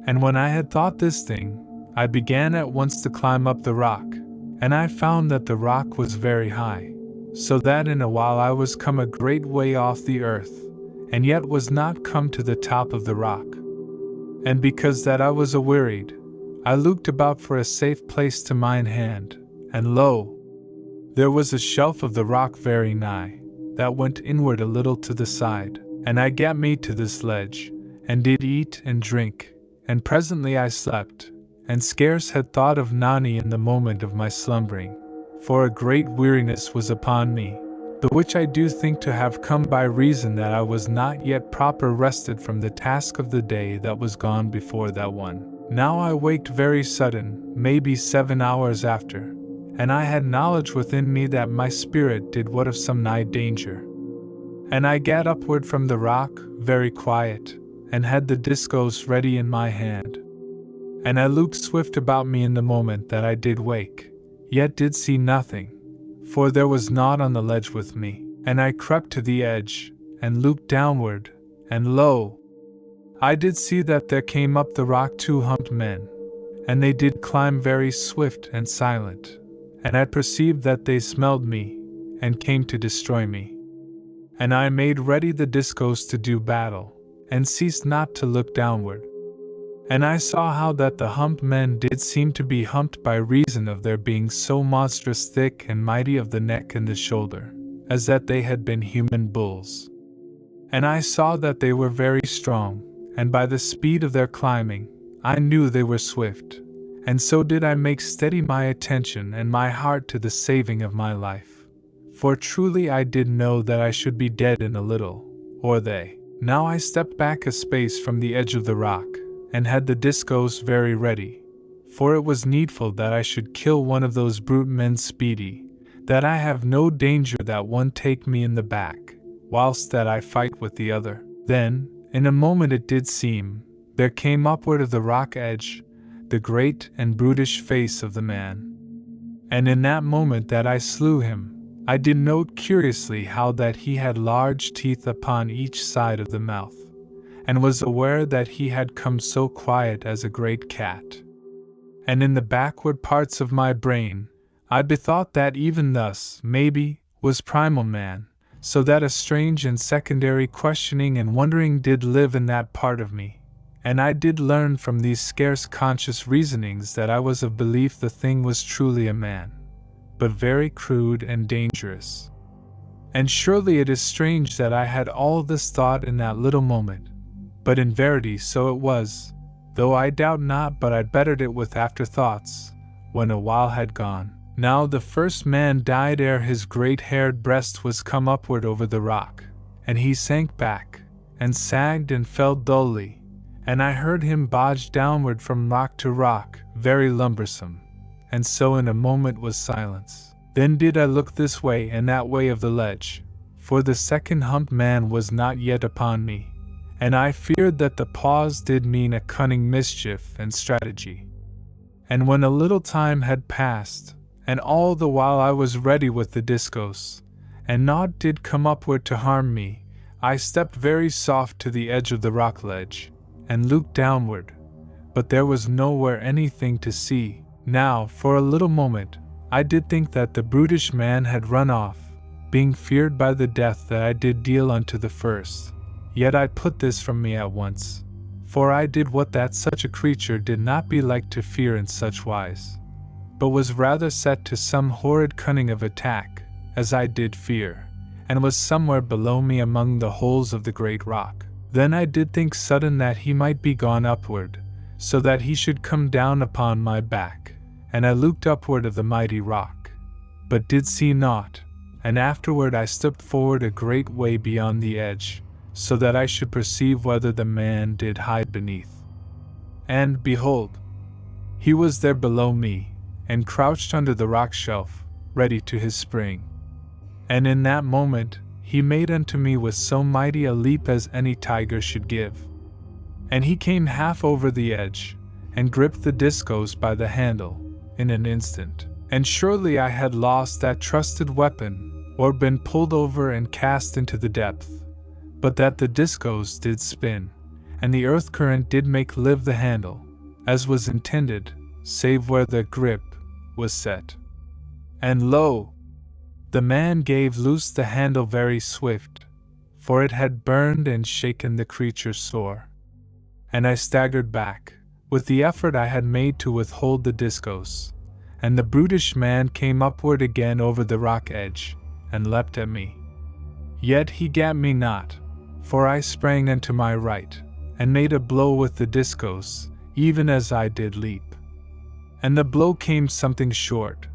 And when I had thought this thing, I began at once to climb up the rock, and I found that the rock was very high, so that in a while I was come a great way off the earth, and yet was not come to the top of the rock. And because that I was awearied, I looked about for a safe place to mine hand, and lo! There was a shelf of the rock very nigh, that went inward a little to the side, and I gat me to this ledge, and did eat and drink, and presently I slept, and scarce had thought of Nani in the moment of my slumbering, for a great weariness was upon me, the which I do think to have come by reason that I was not yet proper rested from the task of the day that was gone before that one. Now I waked very sudden, maybe 7 hours after, and I had knowledge within me that my spirit did what of some nigh danger. And I gat upward from the rock, very quiet, and had the discos ready in my hand. And I looked swift about me in the moment that I did wake, yet did see nothing, for there was naught on the ledge with me. And I crept to the edge, and looked downward, and lo! I did see that there came up the rock 2 humped men, and they did climb very swift and silent, and I perceived that they smelled me, and came to destroy me. And I made ready the discos to do battle, and ceased not to look downward. And I saw how that the humped men did seem to be humped by reason of their being so monstrous thick and mighty of the neck and the shoulder, as that they had been human bulls. And I saw that they were very strong, and by the speed of their climbing, I knew they were swift, and so did I make steady my attention and my heart to the saving of my life. For truly I did know that I should be dead in a little, or they. Now I stepped back a space from the edge of the rock, and had the discos very ready, for it was needful that I should kill one of those brute men speedy, that I have no danger that one take me in the back, whilst that I fight with the other. Then, in a moment it did seem, there came upward of the rock edge, the great and brutish face of the man. And in that moment that I slew him, I did note curiously how that he had large teeth upon each side of the mouth, and was aware that he had come so quiet as a great cat. And in the backward parts of my brain, I bethought that even thus, maybe, was primal man, so that a strange and secondary questioning and wondering did live in that part of me, and I did learn from these scarce conscious reasonings that I was of belief the thing was truly a man, but very crude and dangerous. And surely it is strange that I had all this thought in that little moment, but in verity so it was, though I doubt not but I bettered it with afterthoughts, when a while had gone. Now the first man died ere his great-haired breast was come upward over the rock, and he sank back, and sagged and fell dully, and I heard him bodge downward from rock to rock, very lumbersome, and so in a moment was silence. Then did I look this way and that way of the ledge, for the second humped man was not yet upon me, and I feared that the pause did mean a cunning mischief and strategy. And when a little time had passed, and all the while I was ready with the discos, and naught did come upward to harm me, I stepped very soft to the edge of the rock ledge, and looked downward, but there was nowhere anything to see. Now, for a little moment, I did think that the brutish man had run off, being feared by the death that I did deal unto the first. Yet I put this from me at once, for I did what that such a creature did not be like to fear in such wise, but was rather set to some horrid cunning of attack, as I did fear, and was somewhere below me among the holes of the great rock. Then I did think sudden that he might be gone upward, so that he should come down upon my back, and I looked upward of the mighty rock, but did see naught, and afterward I stepped forward a great way beyond the edge, so that I should perceive whether the man did hide beneath. And behold, he was there below me, and crouched under the rock shelf, ready to his spring. And in that moment he made unto me with so mighty a leap as any tiger should give. And he came half over the edge, and gripped the discos by the handle, in an instant. And surely I had lost that trusted weapon, or been pulled over and cast into the depth, but that the discos did spin, and the earth current did make live the handle, as was intended, save where the grip was set. And lo! The man gave loose the handle very swift, for it had burned and shaken the creature sore. And I staggered back, with the effort I had made to withhold the discos, and the brutish man came upward again over the rock edge, and leapt at me. Yet he gat me not, for I sprang unto my right, and made a blow with the discos, even as I did leap. And the blow came something short,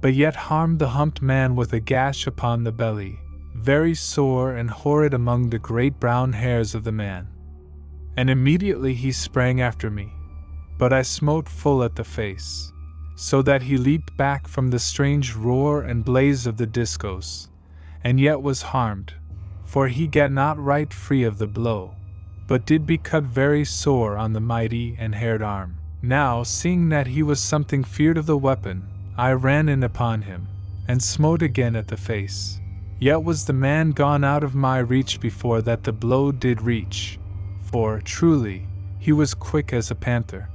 but yet harmed the humped man with a gash upon the belly, very sore and horrid among the great brown hairs of the man. And immediately he sprang after me, but I smote full at the face, so that he leaped back from the strange roar and blaze of the discos, and yet was harmed, for he gat not right free of the blow, but did be cut very sore on the mighty and haired arm. Now, seeing that he was something feared of the weapon, I ran in upon him, and smote again at the face. Yet was the man gone out of my reach before that the blow did reach, for, truly, he was quick as a panther.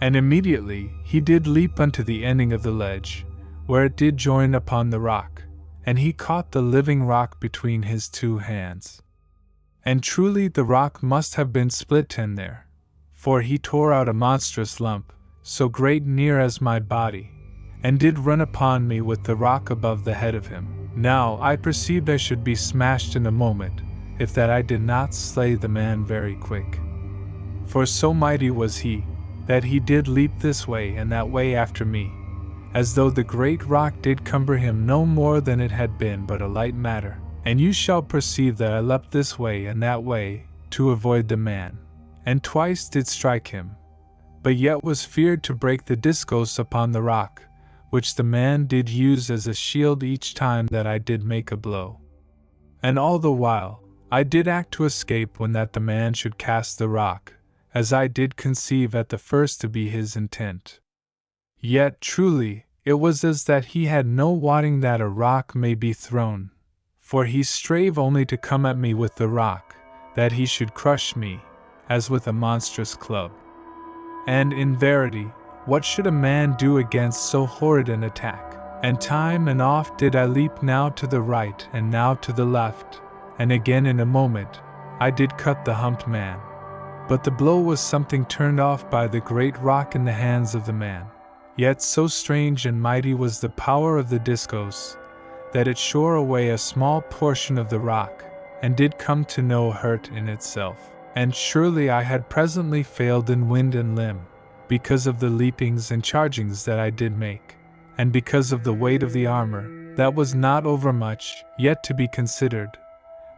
And immediately he did leap unto the ending of the ledge, where it did join upon the rock, and he caught the living rock between his two hands. And truly the rock must have been split in there, for he tore out a monstrous lump, so great near as my body, and did run upon me with the rock above the head of him. Now I perceived I should be smashed in a moment, if that I did not slay the man very quick. For so mighty was he, that he did leap this way and that way after me, as though the great rock did cumber him no more than it had been but a light matter. And you shall perceive that I leapt this way and that way, to avoid the man, and twice did strike him, but yet was feared to break the discos upon the rock, which the man did use as a shield each time that I did make a blow. And all the while, I did act to escape when that the man should cast the rock, as I did conceive at the first to be his intent. Yet, truly, it was as that he had no wotting that a rock may be thrown, for he strave only to come at me with the rock, that he should crush me, as with a monstrous club. And in verity, what should a man do against so horrid an attack? And time and oft did I leap now to the right and now to the left, and again in a moment, I did cut the humped man. But the blow was something turned off by the great rock in the hands of the man. Yet so strange and mighty was the power of the discos, that it shore away a small portion of the rock, and did come to no hurt in itself. And surely I had presently failed in wind and limb, because of the leapings and chargings that I did make, and because of the weight of the armor, that was not overmuch yet to be considered,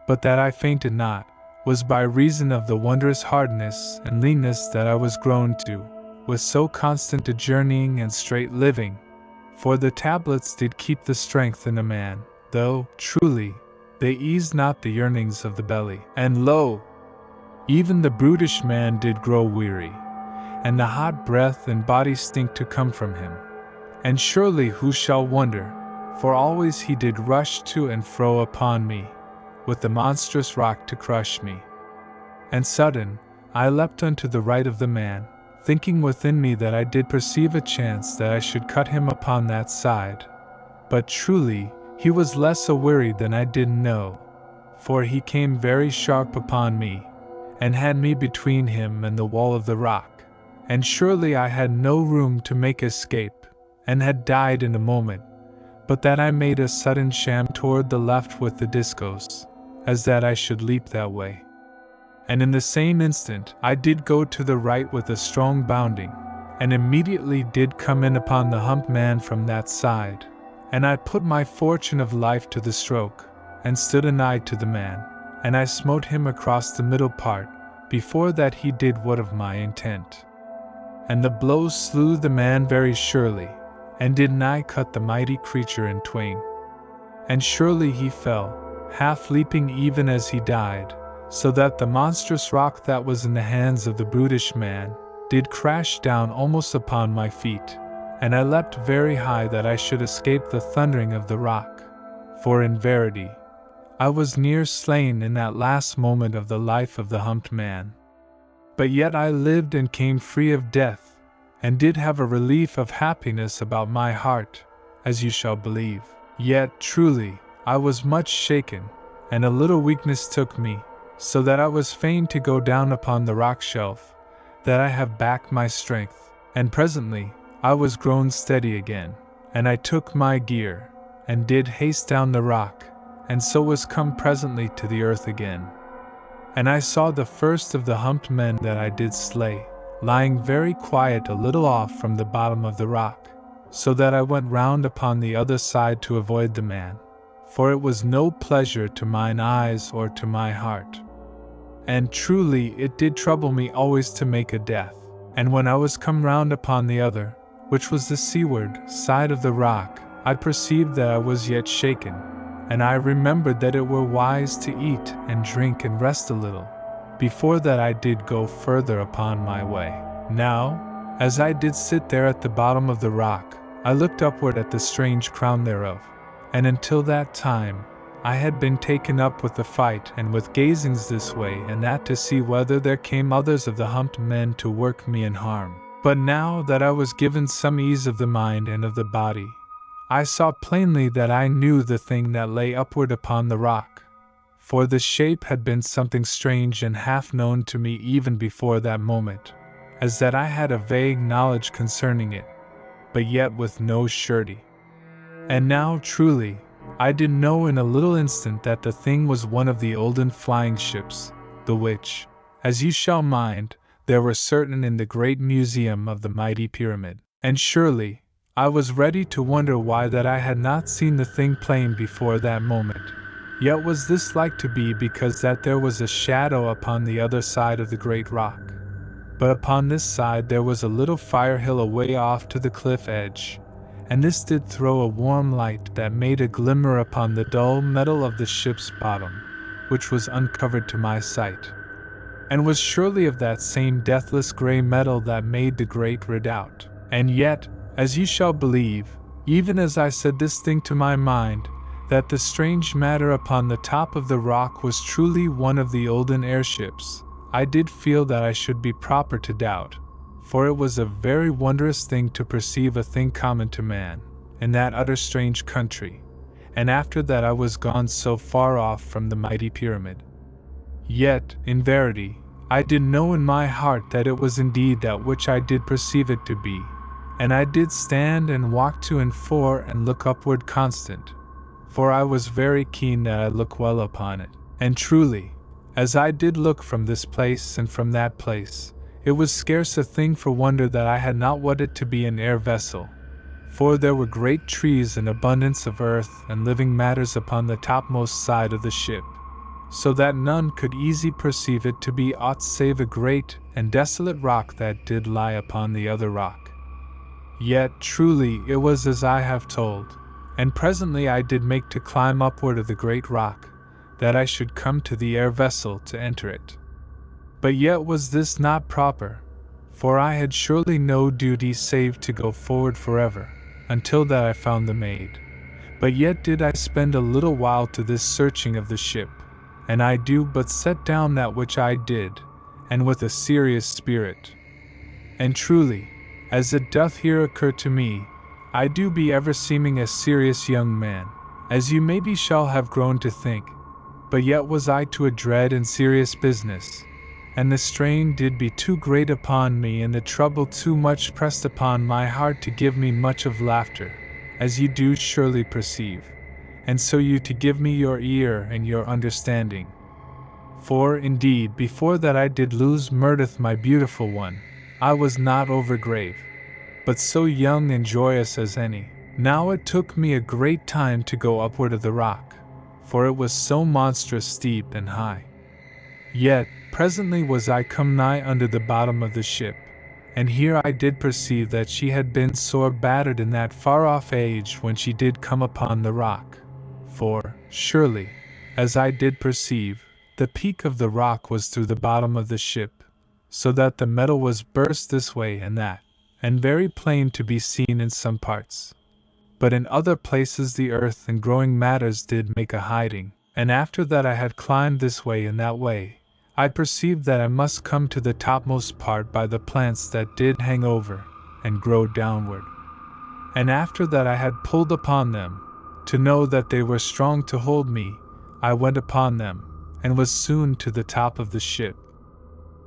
but that I fainted not, was by reason of the wondrous hardness and leanness that I was grown to, with so constant a journeying and straight living, for the tablets did keep the strength in a man, though, truly, they eased not the yearnings of the belly. And lo! Even the brutish man did grow weary, and the hot breath and body stink to come from him. And surely who shall wonder, for always he did rush to and fro upon me, with the monstrous rock to crush me. And sudden, I leapt unto the right of the man, thinking within me that I did perceive a chance that I should cut him upon that side. But truly, he was less aweary than I did know, for he came very sharp upon me, and had me between him and the wall of the rock, and surely I had no room to make escape, and had died in a moment, but that I made a sudden sham toward the left with the discos, as that I should leap that way. And in the same instant I did go to the right with a strong bounding, and immediately did come in upon the humped man from that side, and I put my fortune of life to the stroke, and stood anigh to the man, and I smote him across the middle part, before that he did what of my intent. And the blow slew the man very surely, and did nigh cut the mighty creature in twain. And surely he fell, half leaping even as he died, so that the monstrous rock that was in the hands of the brutish man did crash down almost upon my feet, and I leapt very high that I should escape the thundering of the rock, for in verity, I was near slain in that last moment of the life of the humped man. But yet I lived and came free of death, and did have a relief of happiness about my heart, as you shall believe. Yet, truly, I was much shaken, and a little weakness took me, so that I was fain to go down upon the rock shelf, that I have back my strength, and presently I was grown steady again, and I took my gear, and did haste down the rock, and so was come presently to the earth again. And I saw the first of the humped men that I did slay, lying very quiet a little off from the bottom of the rock, so that I went round upon the other side to avoid the man, for it was no pleasure to mine eyes or to my heart. And truly it did trouble me always to make a death. And when I was come round upon the other, which was the seaward side of the rock, I perceived that I was yet shaken, and I remembered that it were wise to eat and drink and rest a little, before that I did go further upon my way. Now, as I did sit there at the bottom of the rock, I looked upward at the strange crown thereof, and until that time, I had been taken up with the fight and with gazings this way and that to see whether there came others of the humped men to work me an harm. But now that I was given some ease of the mind and of the body, I saw plainly that I knew the thing that lay upward upon the rock, for the shape had been something strange and half known to me even before that moment, as that I had a vague knowledge concerning it, but yet with no surety. And now truly, I did know in a little instant that the thing was one of the olden flying ships, the which, as you shall mind, there were certain in the great museum of the mighty pyramid. And surely, I was ready to wonder why that I had not seen the thing plain before that moment. Yet was this like to be because that there was a shadow upon the other side of the great rock. But upon this side there was a little fire hill away off to the cliff edge, and this did throw a warm light that made a glimmer upon the dull metal of the ship's bottom, which was uncovered to my sight, and was surely of that same deathless grey metal that made the Great Redoubt. And yet, as you shall believe, even as I said this thing to my mind, that the strange matter upon the top of the rock was truly one of the olden airships, I did feel that I should be proper to doubt, for it was a very wondrous thing to perceive a thing common to man, in that utter strange country, and after that I was gone so far off from the mighty pyramid. Yet, in verity, I did know in my heart that it was indeed that which I did perceive it to be, and I did stand and walk to and fore and look upward constant, for I was very keen that I look well upon it. And truly, as I did look from this place and from that place, it was scarce a thing for wonder that I had not what it to be an air vessel, for there were great trees and abundance of earth and living matters upon the topmost side of the ship, so that none could easy perceive it to be aught save a great and desolate rock that did lie upon the other rock. Yet truly it was as I have told, and presently I did make to climb upward of the great rock, that I should come to the air vessel to enter it. But yet was this not proper, for I had surely no duty save to go forward forever, until that I found the maid. But yet did I spend a little while to this searching of the ship, and I do but set down that which I did, and with a serious spirit. And truly, as it doth here occur to me, I do be ever seeming a serious young man, as you maybe shall have grown to think, but yet was I to a dread and serious business, and the strain did be too great upon me and the trouble too much pressed upon my heart to give me much of laughter, as you do surely perceive, and so you to give me your ear and your understanding. For, indeed, before that I did lose Meredith my beautiful one, I was not over grave, but so young and joyous as any. Now it took me a great time to go upward of the rock, for it was so monstrous steep and high. Yet, presently was I come nigh under the bottom of the ship, and here I did perceive that she had been sore battered in that far-off age when she did come upon the rock. For, surely, as I did perceive, the peak of the rock was through the bottom of the ship, so that the metal was burst this way and that, and very plain to be seen in some parts. But in other places the earth and growing matters did make a hiding, and after that I had climbed this way and that way, I perceived that I must come to the topmost part by the plants that did hang over, and grow downward. And after that I had pulled upon them, to know that they were strong to hold me, I went upon them, and was soon to the top of the ship.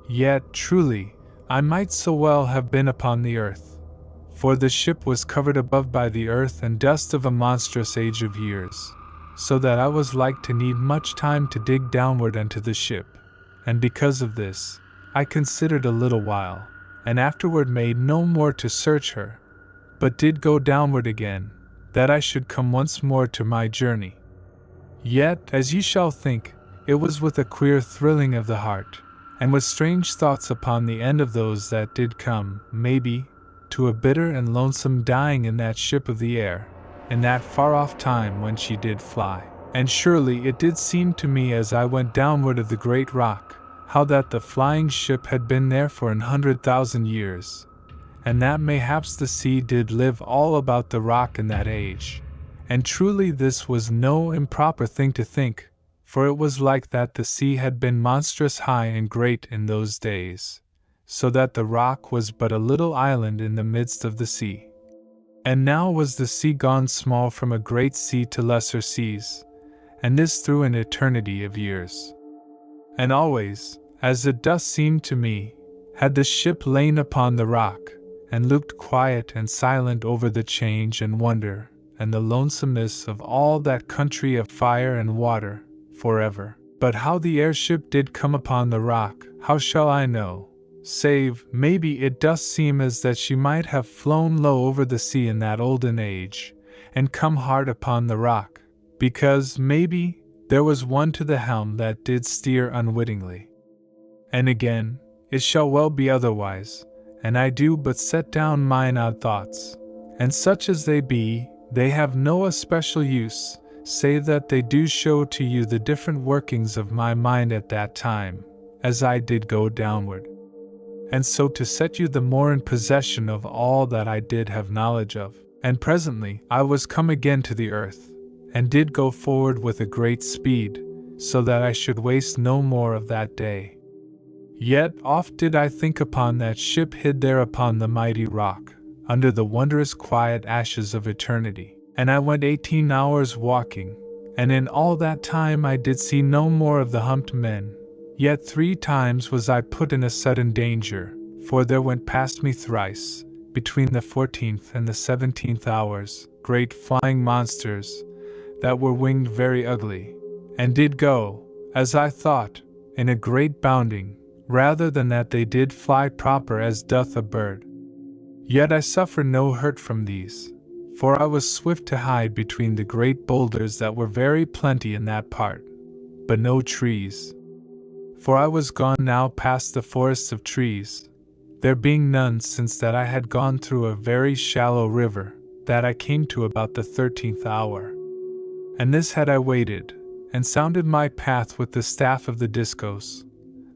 Yet, truly, I might so well have been upon the earth, for the ship was covered above by the earth and dust of a monstrous age of years, so that I was like to need much time to dig downward unto the ship, and because of this, I considered a little while, and afterward made no more to search her, but did go downward again, that I should come once more to my journey. Yet, as you shall think, it was with a queer thrilling of the heart, and with strange thoughts upon the end of those that did come, maybe, to a bitter and lonesome dying in that ship of the air, in that far-off time when she did fly. And surely it did seem to me as I went downward of the great rock, how that the flying ship had been there for 100,000 years, and that mayhaps the sea did live all about the rock in that age. And truly this was no improper thing to think, for it was like that the sea had been monstrous high and great in those days, so that the rock was but a little island in the midst of the sea. And now was the sea gone small from a great sea to lesser seas, and this through an eternity of years. And always, as it doth seem to me, had the ship lain upon the rock, and looked quiet and silent over the change and wonder, and the lonesomeness of all that country of fire and water, forever. But how the airship did come upon the rock, how shall I know? Save, maybe it doth seem as that she might have flown low over the sea in that olden age, and come hard upon the rock, because, maybe, there was one to the helm that did steer unwittingly. And again, it shall well be otherwise, and I do but set down mine odd thoughts, and such as they be, they have no especial use, save that they do show to you the different workings of my mind at that time, as I did go downward. And so to set you the more in possession of all that I did have knowledge of. And presently I was come again to the earth, and did go forward with a great speed, so that I should waste no more of that day. Yet oft did I think upon that ship hid there upon the mighty rock, under the wondrous quiet ashes of eternity. And I went 18 hours walking, and in all that time I did see no more of the humped men. Yet 3 times was I put in a sudden danger, for there went past me thrice, between the 14th and the 17th hours, great flying monsters, that were winged very ugly, and did go, as I thought, in a great bounding, rather than that they did fly proper as doth a bird. Yet I suffered no hurt from these, for I was swift to hide between the great boulders that were very plenty in that part. but no trees. For I was gone now past the forests of trees, there being none, since that I had gone through a very shallow river, that I came to about the 13th hour. And this had I waited, and sounded my path with the staff of the discos,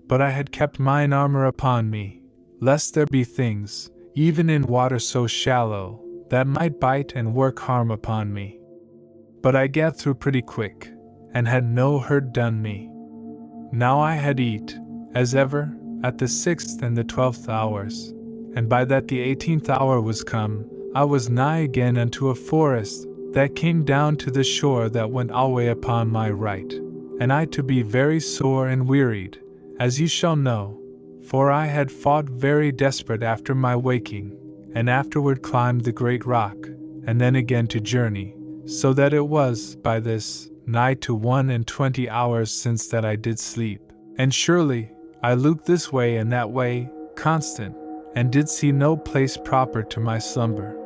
but I had kept mine armor upon me, lest there be things, even in water so shallow, that might bite and work harm upon me. But I gat through pretty quick, and had no hurt done me. Now I had eat, as ever, at the 6th and the 12th hours, and by that the 18th hour was come, I was nigh again unto a forest, that came down to the shore that went alway upon my right, and I to be very sore and wearied, as you shall know, for I had fought very desperate after my waking, and afterward climbed the great rock, and then again to journey, so that it was, by this, nigh to 21 hours since that I did sleep. And surely, I looked this way and that way, constant, and did see no place proper to my slumber.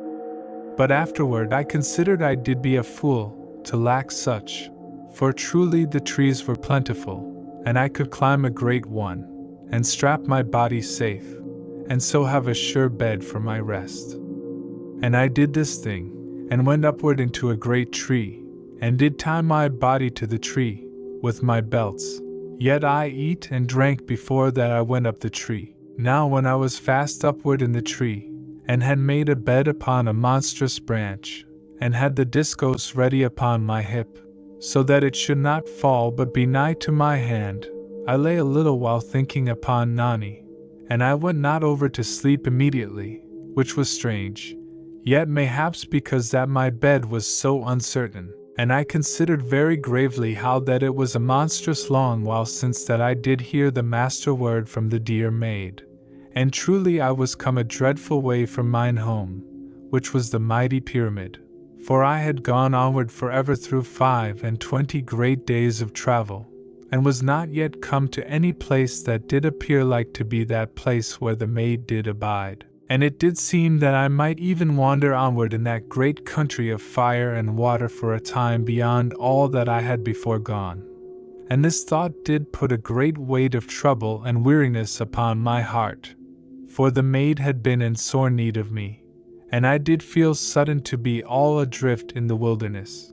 But afterward I considered I did be a fool, to lack such, for truly the trees were plentiful, and I could climb a great one, and strap my body safe, and so have a sure bed for my rest. And I did this thing, and went upward into a great tree, and did tie my body to the tree, with my belts. Yet I eat and drank before that I went up the tree. Now when I was fast upward in the tree, and had made a bed upon a monstrous branch, and had the discos ready upon my hip, so that it should not fall but be nigh to my hand, I lay a little while thinking upon Nani, and I went not over to sleep immediately, which was strange, yet mayhaps because that my bed was so uncertain, and I considered very gravely how that it was a monstrous long while since that I did hear the master word from the dear maid. And truly I was come a dreadful way from mine home, which was the mighty pyramid, for I had gone onward forever through 25 great days of travel, and was not yet come to any place that did appear like to be that place where the maid did abide. And it did seem that I might even wander onward in that great country of fire and water for a time beyond all that I had before gone. And this thought did put a great weight of trouble and weariness upon my heart, for the maid had been in sore need of me, and I did feel sudden to be all adrift in the wilderness.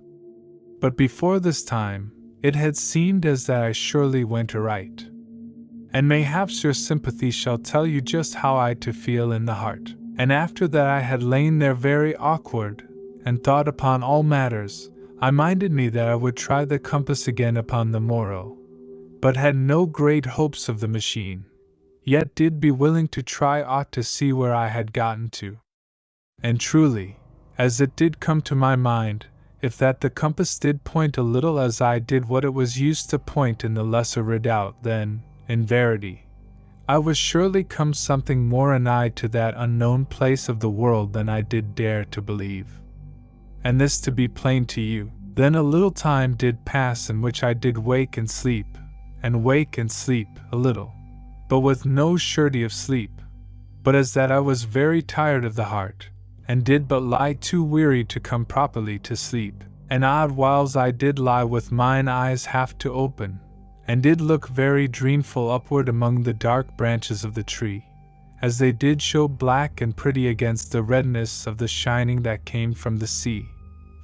But before this time, it had seemed as that I surely went aright. And mayhaps your sympathy shall tell you just how I to feel in the heart. And after that I had lain there very awkward, and thought upon all matters, I minded me that I would try the compass again upon the morrow, but had no great hopes of the machine, yet did be willing to try aught to see where I had gotten to. And truly, as it did come to my mind, if that the compass did point a little as I did what it was used to point in the Last Redoubt, then, in verity, I was surely come something more anigh to that unknown place of the world than I did dare to believe. And this to be plain to you, then a little time did pass in which I did wake and sleep a little, but with no surety of sleep, but as that I was very tired of the heart, and did but lie too weary to come properly to sleep, and odd whiles I did lie with mine eyes half to open, and did look very dreamful upward among the dark branches of the tree, as they did show black and pretty against the redness of the shining that came from the sea.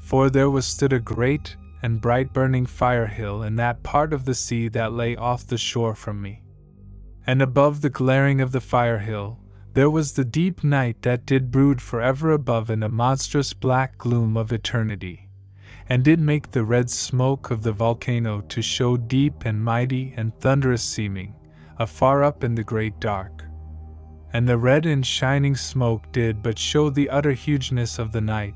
For there was stood a great and bright burning fire hill in that part of the sea that lay off the shore from me. And above the glaring of the fire hill, there was the deep night that did brood forever above in a monstrous black gloom of eternity, and did make the red smoke of the volcano to show deep and mighty and thunderous seeming, afar up in the great dark. And the red and shining smoke did but show the utter hugeness of the night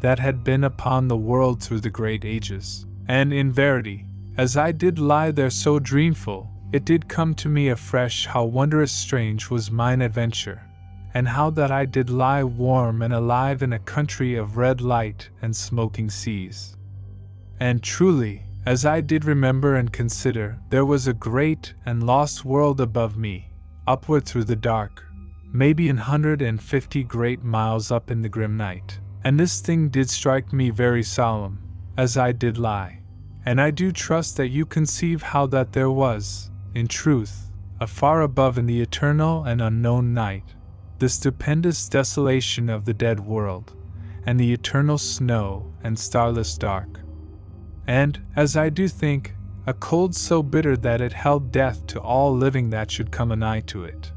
that had been upon the world through the great ages. And in verity, as I did lie there so dreamful, it did come to me afresh how wondrous strange was mine adventure, and how that I did lie warm and alive in a country of red light and smoking seas. And truly, as I did remember and consider, there was a great and lost world above me, upward through the dark, maybe 150 great miles up in the grim night. And this thing did strike me very solemn, as I did lie, And I do trust that you conceive how that there was, in truth, afar above in the eternal and unknown night, the stupendous desolation of the dead world, and the eternal snow and starless dark. And, as I do think, a cold so bitter that it held death to all living that should come anigh to it.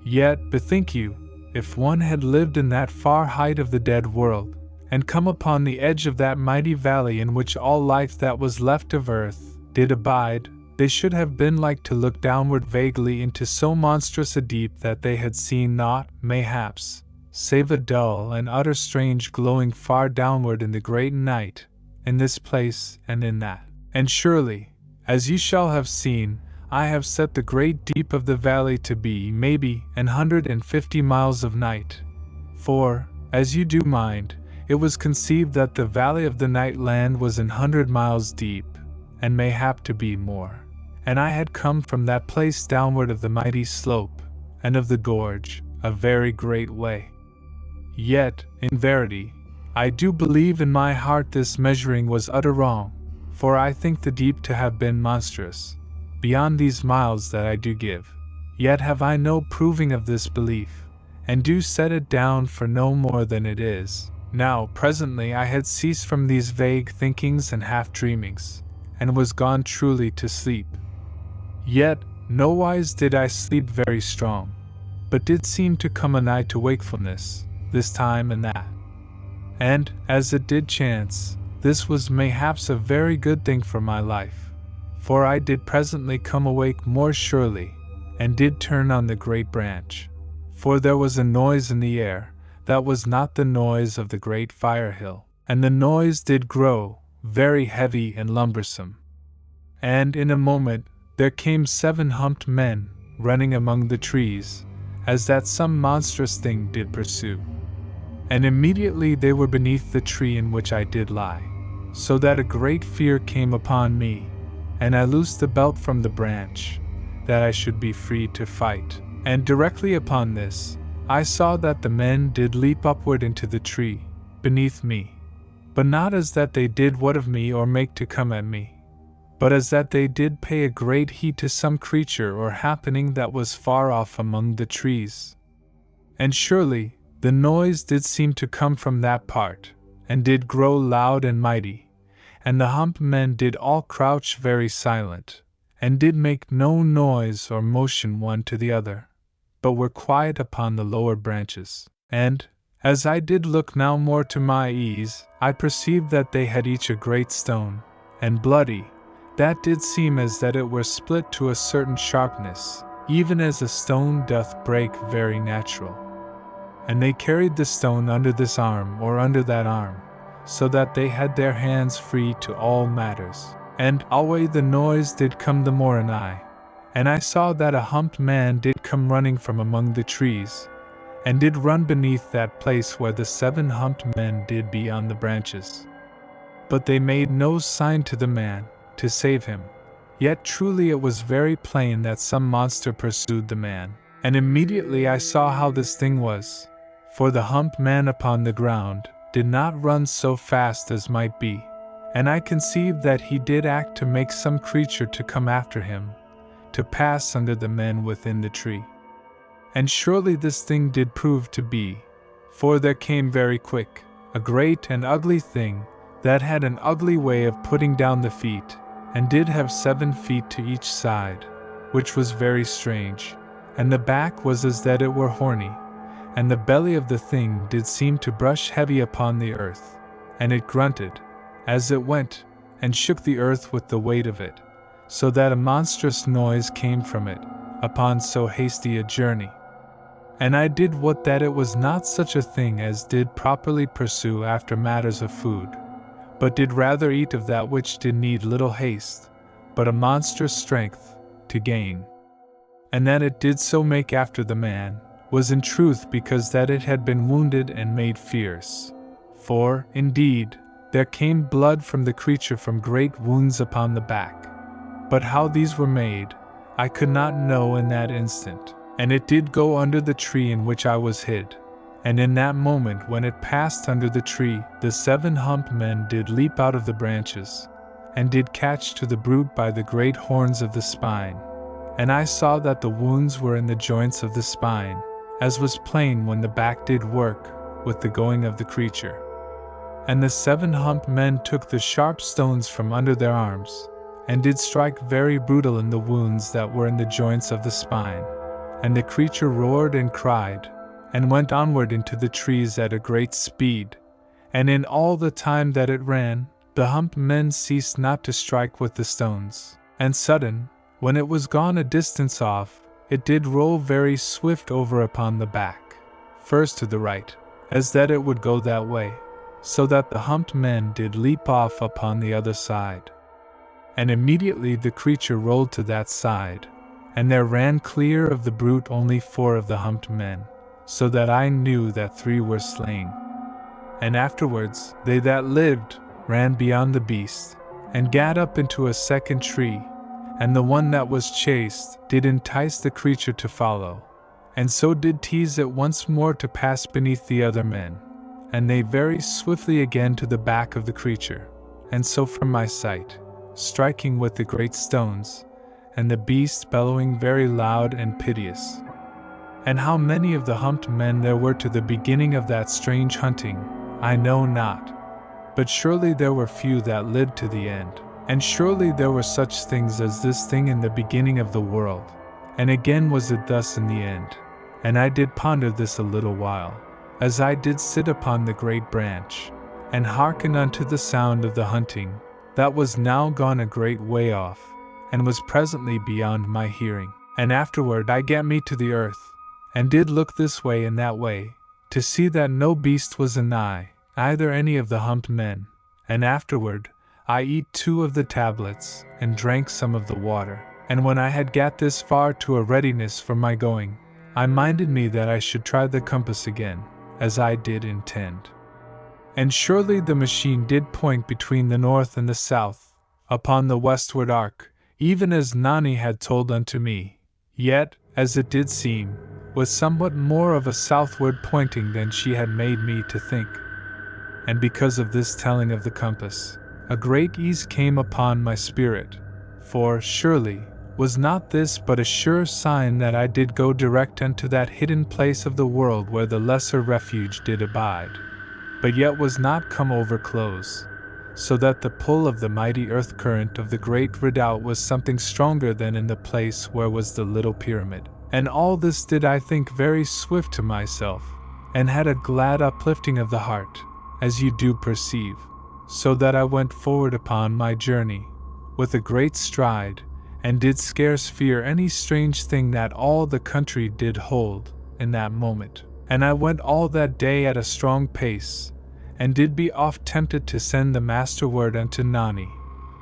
Yet, bethink you, if one had lived in that far height of the dead world, and come upon the edge of that mighty valley in which all life that was left of earth did abide, they should have been like to look downward vaguely into so monstrous a deep that they had seen naught, mayhaps, save a dull and utter strange glowing far downward in the great night, in this place and in that. And surely, as ye shall have seen, I have set the great deep of the valley to be maybe 150 miles of night. For, as you do mind, it was conceived that the valley of the night land was 100 miles deep, and mayhap to be more. And I had come from that place downward of the mighty slope, and of the gorge, a very great way. Yet, in verity, I do believe in my heart this measuring was utter wrong, for I think the deep to have been monstrous, beyond these miles that I do give. Yet have I no proving of this belief, and do set it down for no more than it is. Now, presently I had ceased from these vague thinkings and half-dreamings, and was gone truly to sleep. Yet, nowise did I sleep very strong, but did seem to come anigh to wakefulness, this time and that. And, as it did chance, this was mayhaps a very good thing for my life, for I did presently come awake more surely, and did turn on the great branch, for there was a noise in the air, that was not the noise of the great fire hill, and the noise did grow, very heavy and lumbersome. And in a moment, there came 7 humped men, running among the trees, as that some monstrous thing did pursue. And immediately they were beneath the tree in which I did lie, so that a great fear came upon me, and I loosed the belt from the branch, that I should be free to fight. And directly upon this, I saw that the men did leap upward into the tree, beneath me, but not as that they did what of me or make to come at me, but as that they did pay a great heed to some creature or happening that was far off among the trees. And surely, the noise did seem to come from that part, and did grow loud and mighty, and the humped men did all crouch very silent, and did make no noise or motion one to the other, but were quiet upon the lower branches. And, as I did look now more to my ease, I perceived that they had each a great stone, and bloody, that did seem as that it were split to a certain sharpness, even as a stone doth break very natural. And they carried the stone under this arm or under that arm, so that they had their hands free to all matters. And alway the noise did come the more anigh, and I saw that a humped man did come running from among the trees, and did run beneath that place where the 7 humped men did be on the branches. But they made no sign to the man, to save him. Yet truly it was very plain that some monster pursued the man. And immediately I saw how this thing was, for the humped man upon the ground did not run so fast as might be, and I conceived that he did act to make some creature to come after him, to pass under the men within the tree. And surely this thing did prove to be, for there came very quick, a great and ugly thing, that had an ugly way of putting down the feet, and did have 7 feet to each side, which was very strange, and the back was as that it were horny, and the belly of the thing did seem to brush heavy upon the earth, and it grunted, as it went, and shook the earth with the weight of it, so that a monstrous noise came from it, upon so hasty a journey. And I did wot that it was not such a thing as did properly pursue after matters of food, but did rather eat of that which did need little haste, but a monstrous strength, to gain. And that it did so make after the man, was in truth because that it had been wounded and made fierce. For, indeed, there came blood from the creature from great wounds upon the back. But how these were made, I could not know in that instant. And it did go under the tree in which I was hid. And in that moment when it passed under the tree, the 7 humped men did leap out of the branches, and did catch to the brute by the great horns of the spine. And I saw that the wounds were in the joints of the spine, as was plain when the back did work, with the going of the creature. And the 7 humped men took the sharp stones from under their arms, and did strike very brutal in the wounds that were in the joints of the spine. And the creature roared and cried, and went onward into the trees at a great speed. And in all the time that it ran, the humped men ceased not to strike with the stones. And sudden, when it was gone a distance off, it did roll very swift over upon the back, first to the right, as that it would go that way, so that the humped men did leap off upon the other side. And immediately the creature rolled to that side, and there ran clear of the brute only 4 of the humped men, so that I knew that 3 were slain. And afterwards, they that lived ran beyond the beast, and gat up into a second tree, and the one that was chased did entice the creature to follow, and so did tease it once more to pass beneath the other men, and they very swiftly again to the back of the creature, and so from my sight, striking with the great stones, and the beast bellowing very loud and piteous. And how many of the humped men there were to the beginning of that strange hunting, I know not, but surely there were few that lived to the end. And surely there were such things as this thing in the beginning of the world, and again was it thus in the end. And I did ponder this a little while, as I did sit upon the great branch, and hearken unto the sound of the hunting, that was now gone a great way off, and was presently beyond my hearing. And afterward I gat me to the earth, and did look this way and that way, to see that no beast was anigh, either any of the humped men. And afterward I eat 2 of the tablets, and drank some of the water. And when I had gat this far to a readiness for my going, I minded me that I should try the compass again, as I did intend. And surely the machine did point between the north and the south, upon the westward arc, even as Nani had told unto me, yet, as it did seem, was somewhat more of a southward pointing than she had made me to think. And because of this telling of the compass, a great ease came upon my spirit, for, surely, was not this but a sure sign that I did go direct unto that hidden place of the world where the lesser refuge did abide, but yet was not come over close, so that the pull of the mighty earth current of the great redoubt was something stronger than in the place where was the little pyramid. And all this did I think very swift to myself, and had a glad uplifting of the heart, as you do perceive, so that I went forward upon my journey, with a great stride, and did scarce fear any strange thing that all the country did hold, in that moment. And I went all that day at a strong pace, and did be oft tempted to send the master word unto Nani,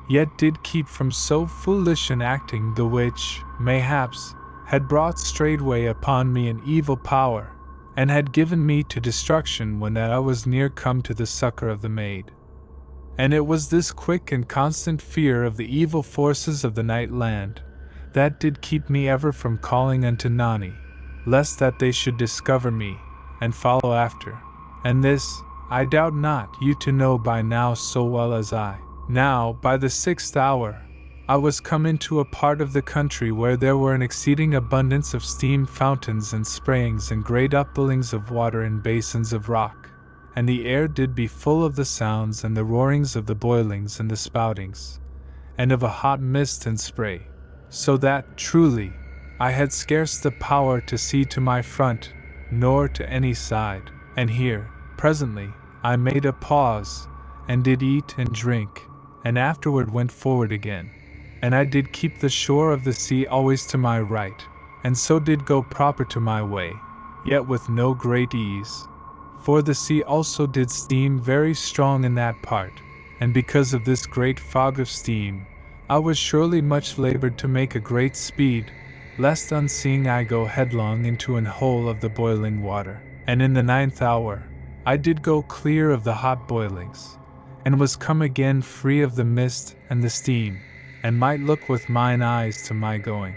yet did keep from so foolish an acting, the which, mayhaps, had brought straightway upon me an evil power, and had given me to destruction when that I was near come to the succor of the maid. And it was this quick and constant fear of the evil forces of the night land, that did keep me ever from calling unto Nani, lest that they should discover me, and follow after. And this, I doubt not you to know by now so well as I. Now, by the 6th hour, I was come into a part of the country where there were an exceeding abundance of steam fountains and sprayings and great upwellings of water in basins of rock, and the air did be full of the sounds and the roarings of the boilings and the spoutings, and of a hot mist and spray, so that, truly, I had scarce the power to see to my front, nor to any side. And here, presently, I made a pause, and did eat and drink, and afterward went forward again. And I did keep the shore of the sea always to my right, and so did go proper to my way, yet with no great ease. For the sea also did steam very strong in that part, and because of this great fog of steam, I was surely much labored to make a great speed, lest unseeing I go headlong into an hole of the boiling water. And in the 9th hour, I did go clear of the hot boilings, and was come again free of the mist and the steam, and might look with mine eyes to my going.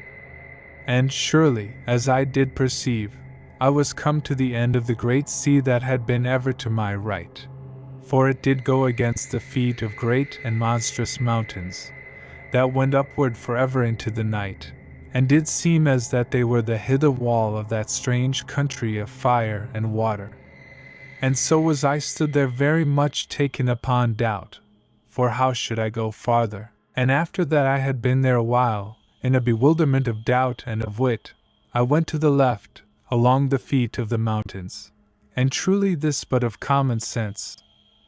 And surely, as I did perceive, I was come to the end of the great sea that had been ever to my right. for it did go against the feet of great and monstrous mountains, that went upward forever into the night, and did seem as that they were the hither wall of that strange country of fire and water. And so was I stood there very much taken upon doubt, for how should I go farther? And after that I had been there a while, in a bewilderment of doubt and of wit, I went to the left, along the feet of the mountains. And truly this but of common sense,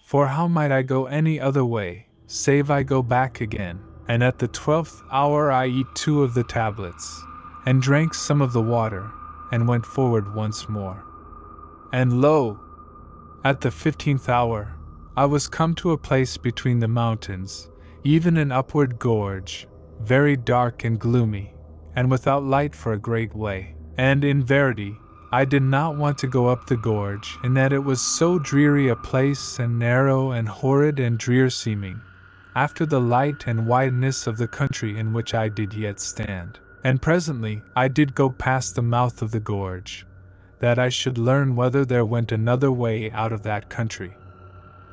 for how might I go any other way, save I go back again? And at the 12th hour I eat 2 of the tablets, and drank some of the water, and went forward once more. And lo! At the 15th hour, I was come to a place between the mountains, even an upward gorge, very dark and gloomy, and without light for a great way. And in verity, I did not want to go up the gorge, in that it was so dreary a place and narrow and horrid and drear seeming, after the light and wideness of the country in which I did yet stand. And presently I did go past the mouth of the gorge, that I should learn whether there went another way out of that country.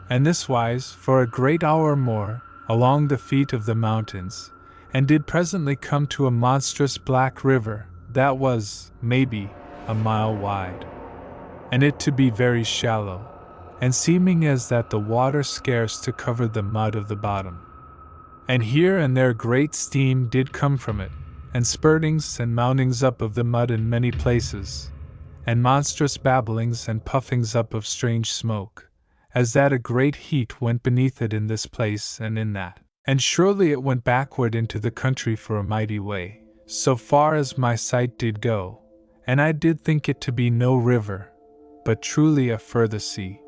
And this wise, for a great hour more, along the feet of the mountains, and did presently come to a monstrous black river, that was, maybe, a mile wide, and it to be very shallow, and seeming as that the water scarce to cover the mud of the bottom. And here and there great steam did come from it, and spurtings and mountings up of the mud in many places, and monstrous babblings and puffings up of strange smoke, as that a great heat went beneath it in this place and in that. And surely it went backward into the country for a mighty way, so far as my sight did go, and I did think it to be no river, but truly a further sea.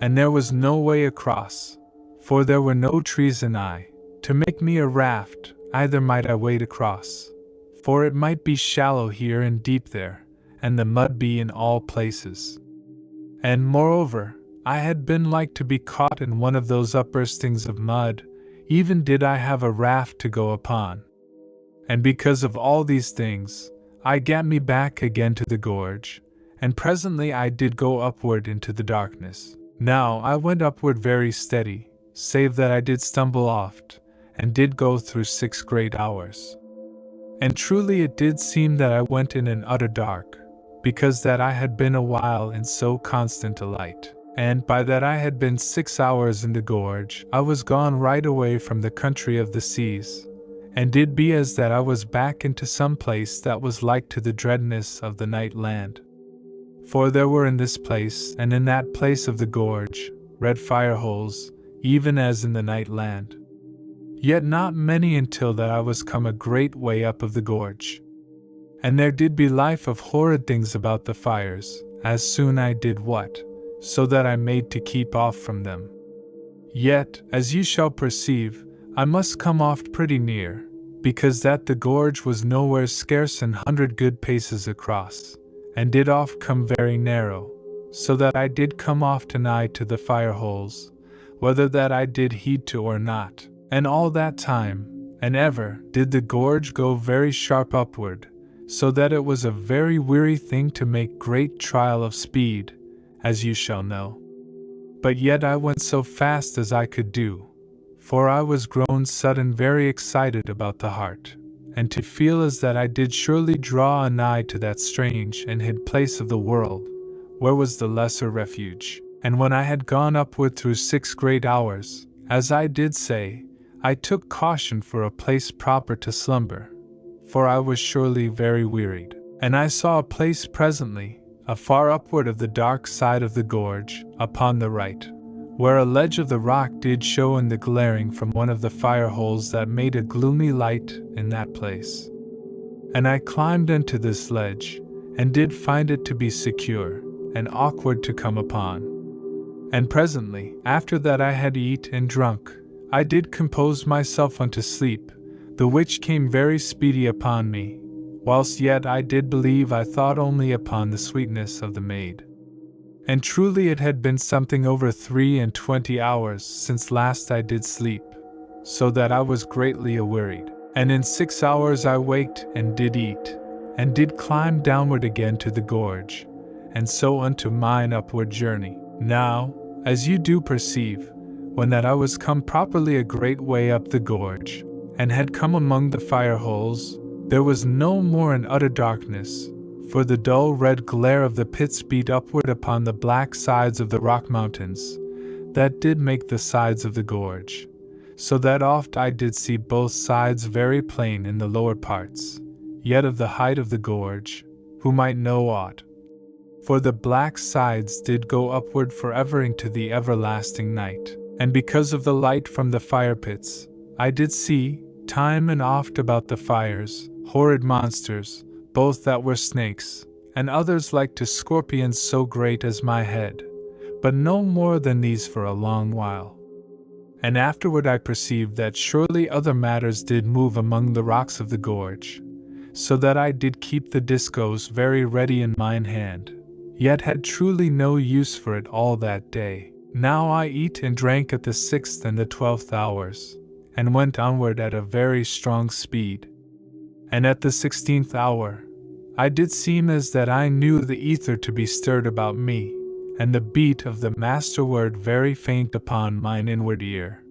And there was no way across, for there were no trees anigh, to make me a raft, either might I wade across, for it might be shallow here and deep there, and the mud be in all places. And moreover, I had been like to be caught in one of those upburstings of mud, even did I have a raft to go upon. And because of all these things, I gat me back again to the gorge, and presently I did go upward into the darkness. Now I went upward very steady, save that I did stumble oft, and did go through 6 great hours. And truly it did seem that I went in an utter dark, because that I had been a while in so constant a light. And by that I had been 6 hours in the gorge, I was gone right away from the country of the seas, and did be as that I was back into some place that was like to the dreadness of the night land. For there were in this place, and in that place of the gorge, red fire holes, even as in the night land. Yet not many until that I was come a great way up of the gorge. And there did be life of horrid things about the fires, as soon I did what, so that I made to keep off from them. Yet, as you shall perceive, I must come oft pretty near, because that the gorge was nowhere scarce 100 good paces across, and did oft come very narrow, so that I did come often nigh to the fire holes, whether that I did heed to or not. And all that time, and ever, did the gorge go very sharp upward, so that it was a very weary thing to make great trial of speed, as you shall know. But yet I went so fast as I could do, for I was grown sudden very excited about the heart, and to feel as that I did surely draw anigh to that strange and hid place of the world, where was the lesser refuge. And when I had gone upward through 6 great hours, as I did say, I took caution for a place proper to slumber, for I was surely very wearied. And I saw a place presently, afar upward of the dark side of the gorge, upon the right, where a ledge of the rock did show in the glaring from one of the fire holes that made a gloomy light in that place. And I climbed into this ledge, and did find it to be secure, and awkward to come upon. And presently, after that I had eat and drunk, I did compose myself unto sleep, the which came very speedy upon me, whilst yet I did believe I thought only upon the sweetness of the maid. And truly it had been something over 23 hours since last I did sleep, so that I was greatly awearied. And in 6 hours I waked and did eat, and did climb downward again to the gorge, and so unto mine upward journey. Now, as you do perceive, when that I was come properly a great way up the gorge, and had come among the fire holes, there was no more an utter darkness, for the dull red glare of the pits beat upward upon the black sides of the rock mountains, that did make the sides of the gorge, so that oft I did see both sides very plain in the lower parts, yet of the height of the gorge, who might know aught. For the black sides did go upward forever into the everlasting night, and because of the light from the fire pits, I did see, time and oft about the fires, horrid monsters, both that were snakes, and others like to scorpions so great as my head, but no more than these for a long while. And afterward I perceived that surely other matters did move among the rocks of the gorge, so that I did keep the discos very ready in mine hand, yet had truly no use for it all that day. Now I eat and drank at the 6th and the 12th hours, and went onward at a very strong speed. And at the 16th hour, I did seem as that I knew the ether to be stirred about me, and the beat of the master word very faint upon mine inward ear.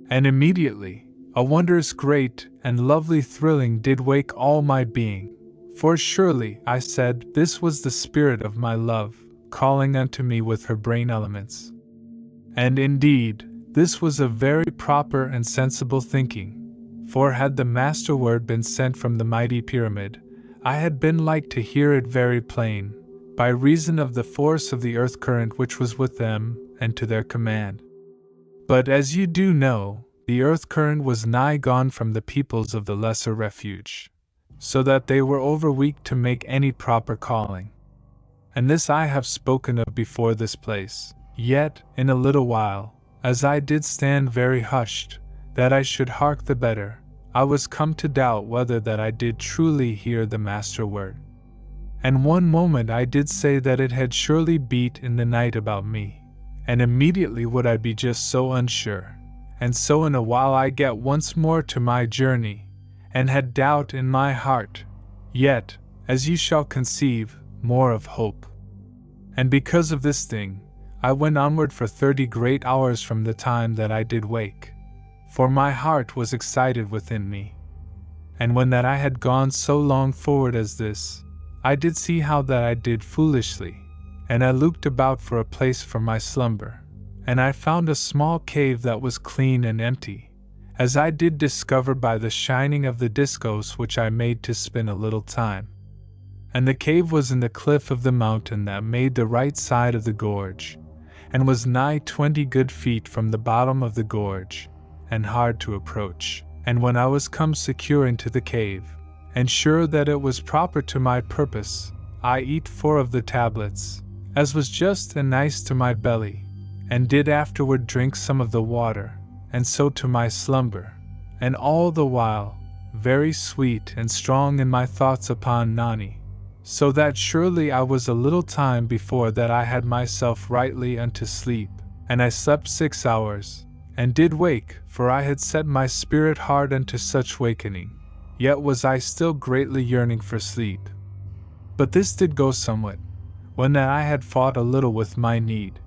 And immediately, a wondrous great and lovely thrilling did wake all my being, for surely, I said, this was the spirit of my love, calling unto me with her brain elements. And indeed, this was a very proper and sensible thinking, for had the master word been sent from the mighty pyramid, I had been like to hear it very plain, by reason of the force of the earth current which was with them, and to their command. But as you do know, the earth current was nigh gone from the peoples of the lesser refuge, so that they were over weak to make any proper calling. And this I have spoken of before this place. Yet, in a little while, as I did stand very hushed, that I should hark the better, I was come to doubt whether that I did truly hear the master word. And one moment I did say that it had surely beat in the night about me, and immediately would I be just so unsure, and so in a while I get once more to my journey, and had doubt in my heart, yet, as you shall conceive, more of hope. And because of this thing, I went onward for 30 great hours from the time that I did wake, for my heart was excited within me. And when that I had gone so long forward as this, I did see how that I did foolishly, and I looked about for a place for my slumber, and I found a small cave that was clean and empty, as I did discover by the shining of the discos which I made to spin a little time. And the cave was in the cliff of the mountain that made the right side of the gorge, and was nigh 20 good feet from the bottom of the gorge, and hard to approach. And when I was come secure into the cave, and sure that it was proper to my purpose, I eat 4 of the tablets, as was just and nice to my belly, and did afterward drink some of the water, and so to my slumber, and all the while, very sweet and strong in my thoughts upon Nani, so that surely I was a little time before that I had myself rightly unto sleep, and I slept 6 hours, and did wake, for I had set my spirit hard unto such wakening, yet was I still greatly yearning for sleep. But this did go somewhat, when that I had fought a little with my need.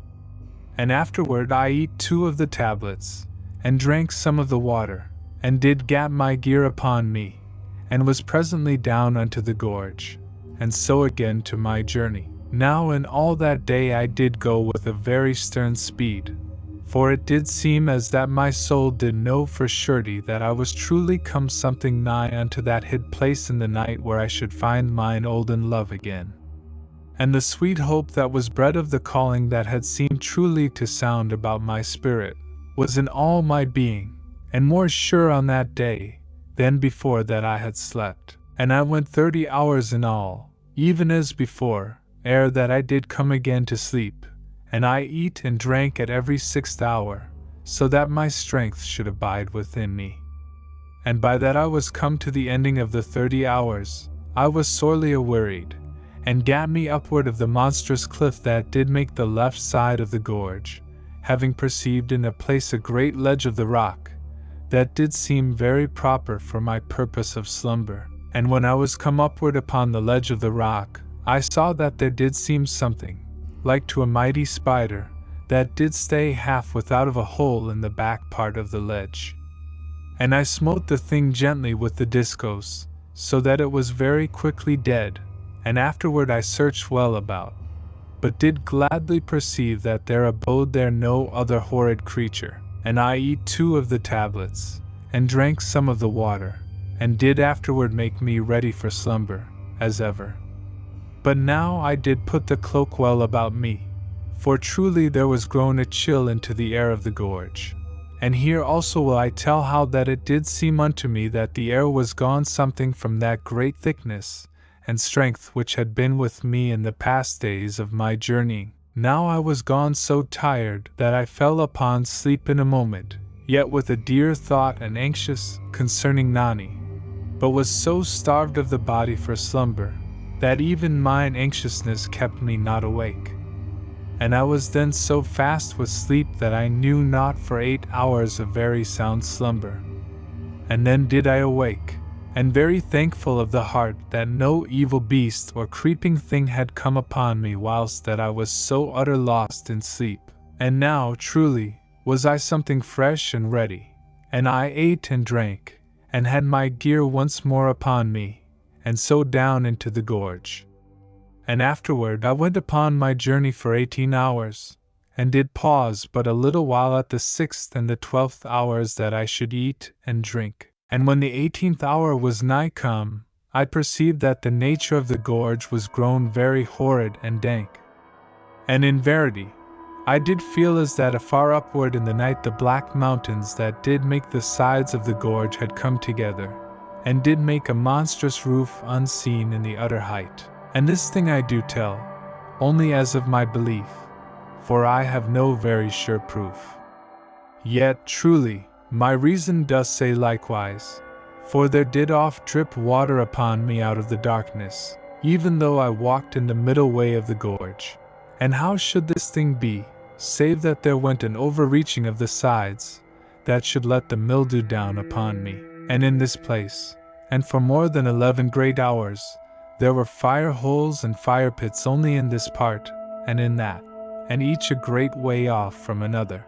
And afterward I eat 2 of the tablets, and drank some of the water, and did gat my gear upon me, and was presently down unto the gorge, and so again to my journey. Now in all that day I did go with a very stern speed, for it did seem as that my soul did know for surety that I was truly come something nigh unto that hid place in the night where I should find mine olden love again. And the sweet hope that was bred of the calling that had seemed truly to sound about my spirit, was in all my being, and more sure on that day, than before that I had slept. And I went 30 hours in all, even as before, ere that I did come again to sleep, and I eat and drank at every 6th hour, so that my strength should abide within me. And by that I was come to the ending of the 30 hours, I was sorely awearied, and gat me upward of the monstrous cliff that did make the left side of the gorge, having perceived in a place a great ledge of the rock, that did seem very proper for my purpose of slumber. And when I was come upward upon the ledge of the rock, I saw that there did seem something, like to a mighty spider, that did stay half without of a hole in the back part of the ledge. And I smote the thing gently with the discos, so that it was very quickly dead, and afterward I searched well about, but did gladly perceive that there abode there no other horrid creature. And I eat 2 of the tablets, and drank some of the water, and did afterward make me ready for slumber, as ever. But now I did put the cloak well about me, for truly there was grown a chill into the air of the gorge. And here also will I tell how that it did seem unto me that the air was gone something from that great thickness and strength which had been with me in the past days of my journeying. Now I was gone so tired that I fell upon sleep in a moment, yet with a dear thought and anxious concerning Nani, but was so starved of the body for slumber, that even mine anxiousness kept me not awake. And I was then so fast with sleep that I knew not for 8 hours of very sound slumber. And then did I awake, and very thankful of the heart that no evil beast or creeping thing had come upon me whilst that I was so utter lost in sleep. And now, truly, was I something fresh and ready, and I ate and drank, and had my gear once more upon me, and so down into the gorge. And afterward I went upon my journey for 18 hours, and did pause but a little while at the 6th and the 12th hours that I should eat and drink. And when the 18th hour was nigh come, I perceived that the nature of the gorge was grown very horrid and dank. And in verity, I did feel as that afar upward in the night the black mountains that did make the sides of the gorge had come together, and did make a monstrous roof unseen in the utter height. And this thing I do tell, only as of my belief, for I have no very sure proof. Yet, truly, my reason does say likewise, for there did oft drip water upon me out of the darkness, even though I walked in the middle way of the gorge. And how should this thing be, save that there went an overreaching of the sides, that should let the mildew down upon me? And in this place, and for more than 11 great hours, there were fire holes and fire pits only in this part, and in that, and each a great way off from another.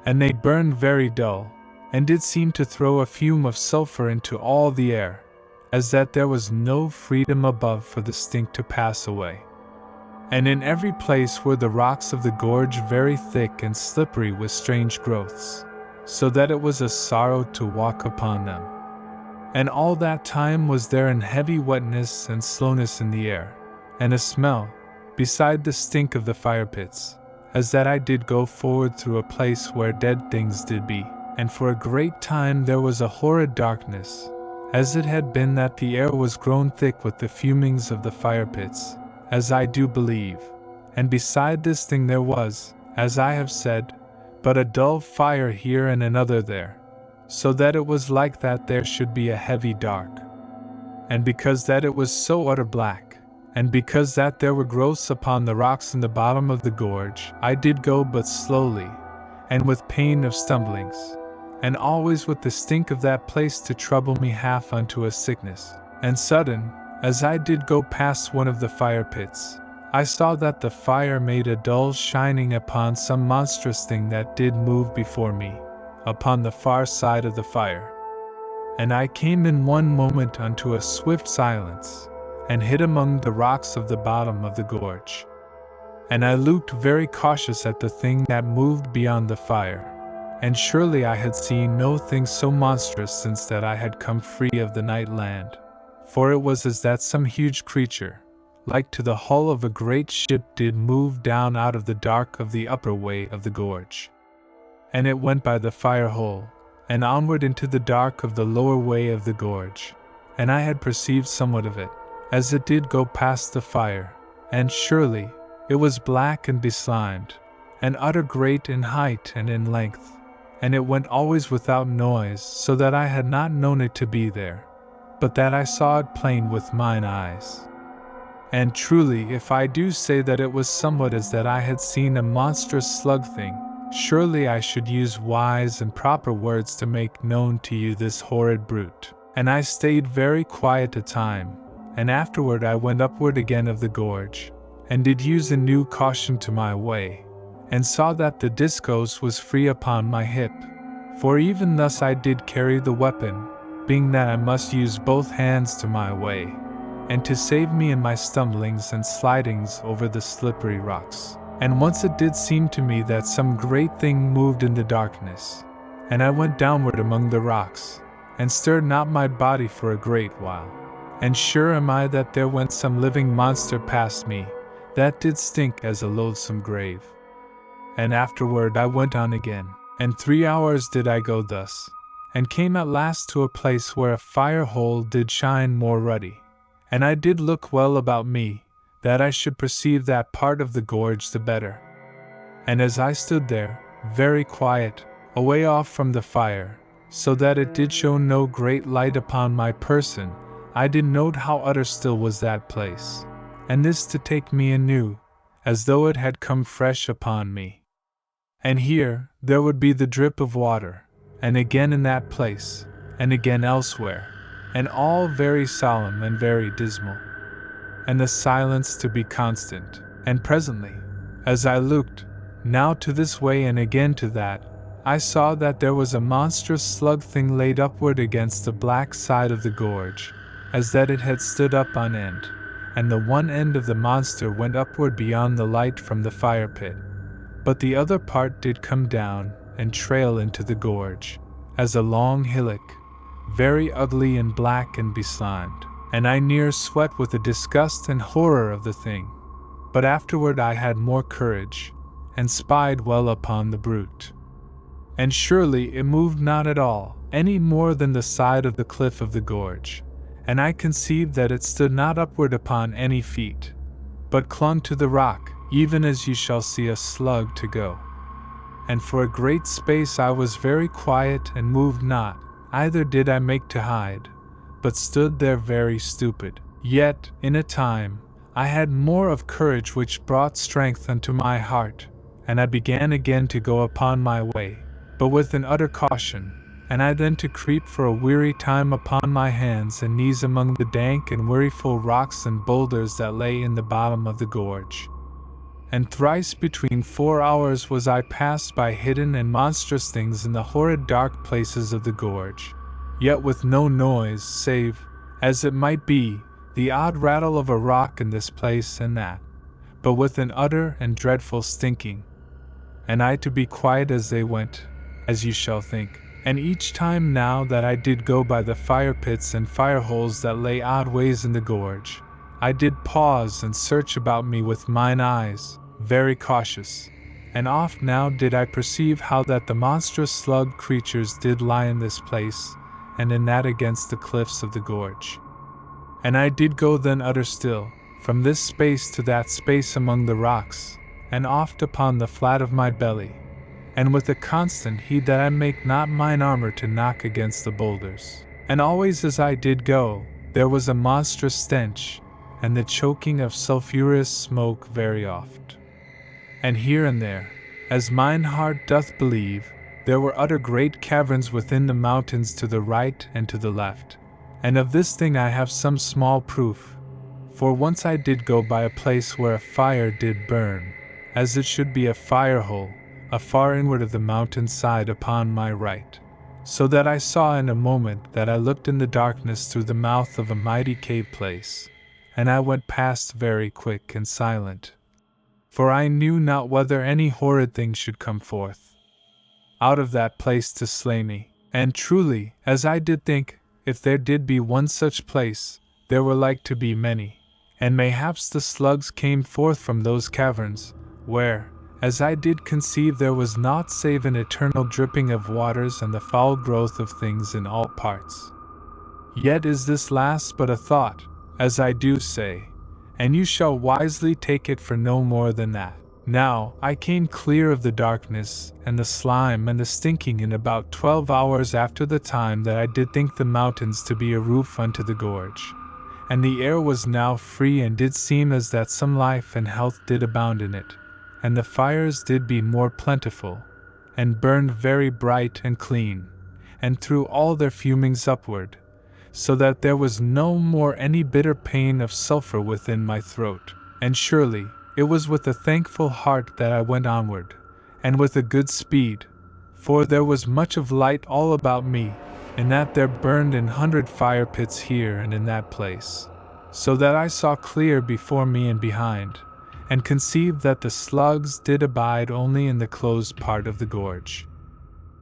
And they burned very dull, and did seem to throw a fume of sulphur into all the air, as that there was no freedom above for the stink to pass away. And in every place were the rocks of the gorge very thick and slippery with strange growths, so that it was a sorrow to walk upon them. And all that time was there an heavy wetness and slowness in the air, and a smell, beside the stink of the fire pits, as that I did go forward through a place where dead things did be, and for a great time there was a horrid darkness, as it had been that the air was grown thick with the fumings of the fire pits, as I do believe, and beside this thing there was, as I have said, but a dull fire here and another there, so that it was like that there should be a heavy dark. And because that it was so utter black, and because that there were growths upon the rocks in the bottom of the gorge, I did go but slowly, and with pain of stumblings, and always with the stink of that place to trouble me half unto a sickness. And sudden, as I did go past one of the fire pits, I saw that the fire made a dull shining upon some monstrous thing that did move before me, upon the far side of the fire. And I came in one moment unto a swift silence, and hid among the rocks of the bottom of the gorge. And I looked very cautious at the thing that moved beyond the fire, and surely I had seen no thing so monstrous since that I had come free of the night land, for it was as that some huge creature, like to the hull of a great ship, did move down out of the dark of the upper way of the gorge. And it went by the fire hole, and onward into the dark of the lower way of the gorge, and I had perceived somewhat of it, as it did go past the fire, and surely it was black and beslimed, and utter great in height and in length, and it went always without noise, so that I had not known it to be there, but that I saw it plain with mine eyes. And truly, if I do say that it was somewhat as that I had seen a monstrous slug thing, surely I should use wise and proper words to make known to you this horrid brute. And I stayed very quiet a time, and afterward I went upward again of the gorge, and did use a new caution to my way, and saw that the discos was free upon my hip. For even thus I did carry the weapon, being that I must use both hands to my way, and to save me in my stumblings and slidings over the slippery rocks. And once it did seem to me that some great thing moved in the darkness, and I went downward among the rocks, and stirred not my body for a great while. And sure am I that there went some living monster past me, that did stink as a loathsome grave. And afterward I went on again, and 3 hours did I go thus, and came at last to a place where a fire hole did shine more ruddy. And I did look well about me, that I should perceive that part of the gorge the better. And as I stood there, very quiet, away off from the fire, so that it did show no great light upon my person, I did note how utter still was that place, and this to take me anew, as though it had come fresh upon me. And here, there would be the drip of water, and again in that place, and again elsewhere, and all very solemn and very dismal, and the silence to be constant. And presently, as I looked, now to this way and again to that, I saw that there was a monstrous slug thing laid upward against the black side of the gorge, as that it had stood up on end, and the one end of the monster went upward beyond the light from the fire pit, but the other part did come down and trail into the gorge, as a long hillock, very ugly and black and beslimed, and I near sweat with the disgust and horror of the thing. But afterward I had more courage, and spied well upon the brute. And surely it moved not at all, any more than the side of the cliff of the gorge, and I conceived that it stood not upward upon any feet, but clung to the rock, even as you shall see a slug to go. And for a great space I was very quiet and moved not, either did I make to hide, but stood there very stupid. Yet, in a time, I had more of courage which brought strength unto my heart, and I began again to go upon my way, but with an utter caution, and I then to creep for a weary time upon my hands and knees among the dank and weariful rocks and boulders that lay in the bottom of the gorge. And thrice between 4 hours was I passed by hidden and monstrous things in the horrid dark places of the gorge, yet with no noise save, as it might be, the odd rattle of a rock in this place and that, but with an utter and dreadful stinking. And I to be quiet as they went, as you shall think. And each time now that I did go by the fire pits and fire holes that lay odd ways in the gorge, I did pause and search about me with mine eyes, very cautious, and oft now did I perceive how that the monstrous slug creatures did lie in this place, and in that against the cliffs of the gorge. And I did go then utter still, from this space to that space among the rocks, and oft upon the flat of my belly, and with a constant heed that I make not mine armor to knock against the boulders. And always as I did go, there was a monstrous stench, and the choking of sulphurous smoke very oft. And here and there, as mine heart doth believe, there were utter great caverns within the mountains to the right and to the left. And of this thing I have some small proof, for once I did go by a place where a fire did burn, as it should be a fire hole, afar inward of the mountain side upon my right, so that I saw in a moment that I looked in the darkness through the mouth of a mighty cave place, and I went past very quick and silent, for I knew not whether any horrid thing should come forth out of that place to slay me. And truly, as I did think, if there did be one such place, there were like to be many, and mayhaps the slugs came forth from those caverns, where, as I did conceive, there was naught save an eternal dripping of waters and the foul growth of things in all parts. Yet is this last but a thought, as I do say, and you shall wisely take it for no more than that. Now, I came clear of the darkness, and the slime and the stinking in about 12 hours after the time that I did think the mountains to be a roof unto the gorge, and the air was now free and did seem as that some life and health did abound in it, and the fires did be more plentiful, and burned very bright and clean, and threw all their fumings upward, so that there was no more any bitter pain of sulphur within my throat. And surely, It was with a thankful heart that I went onward, and with a good speed, for there was much of light all about me, and that there burned 100 fire pits here and in that place, so that I saw clear before me and behind, and conceived that the slugs did abide only in the closed part of the gorge.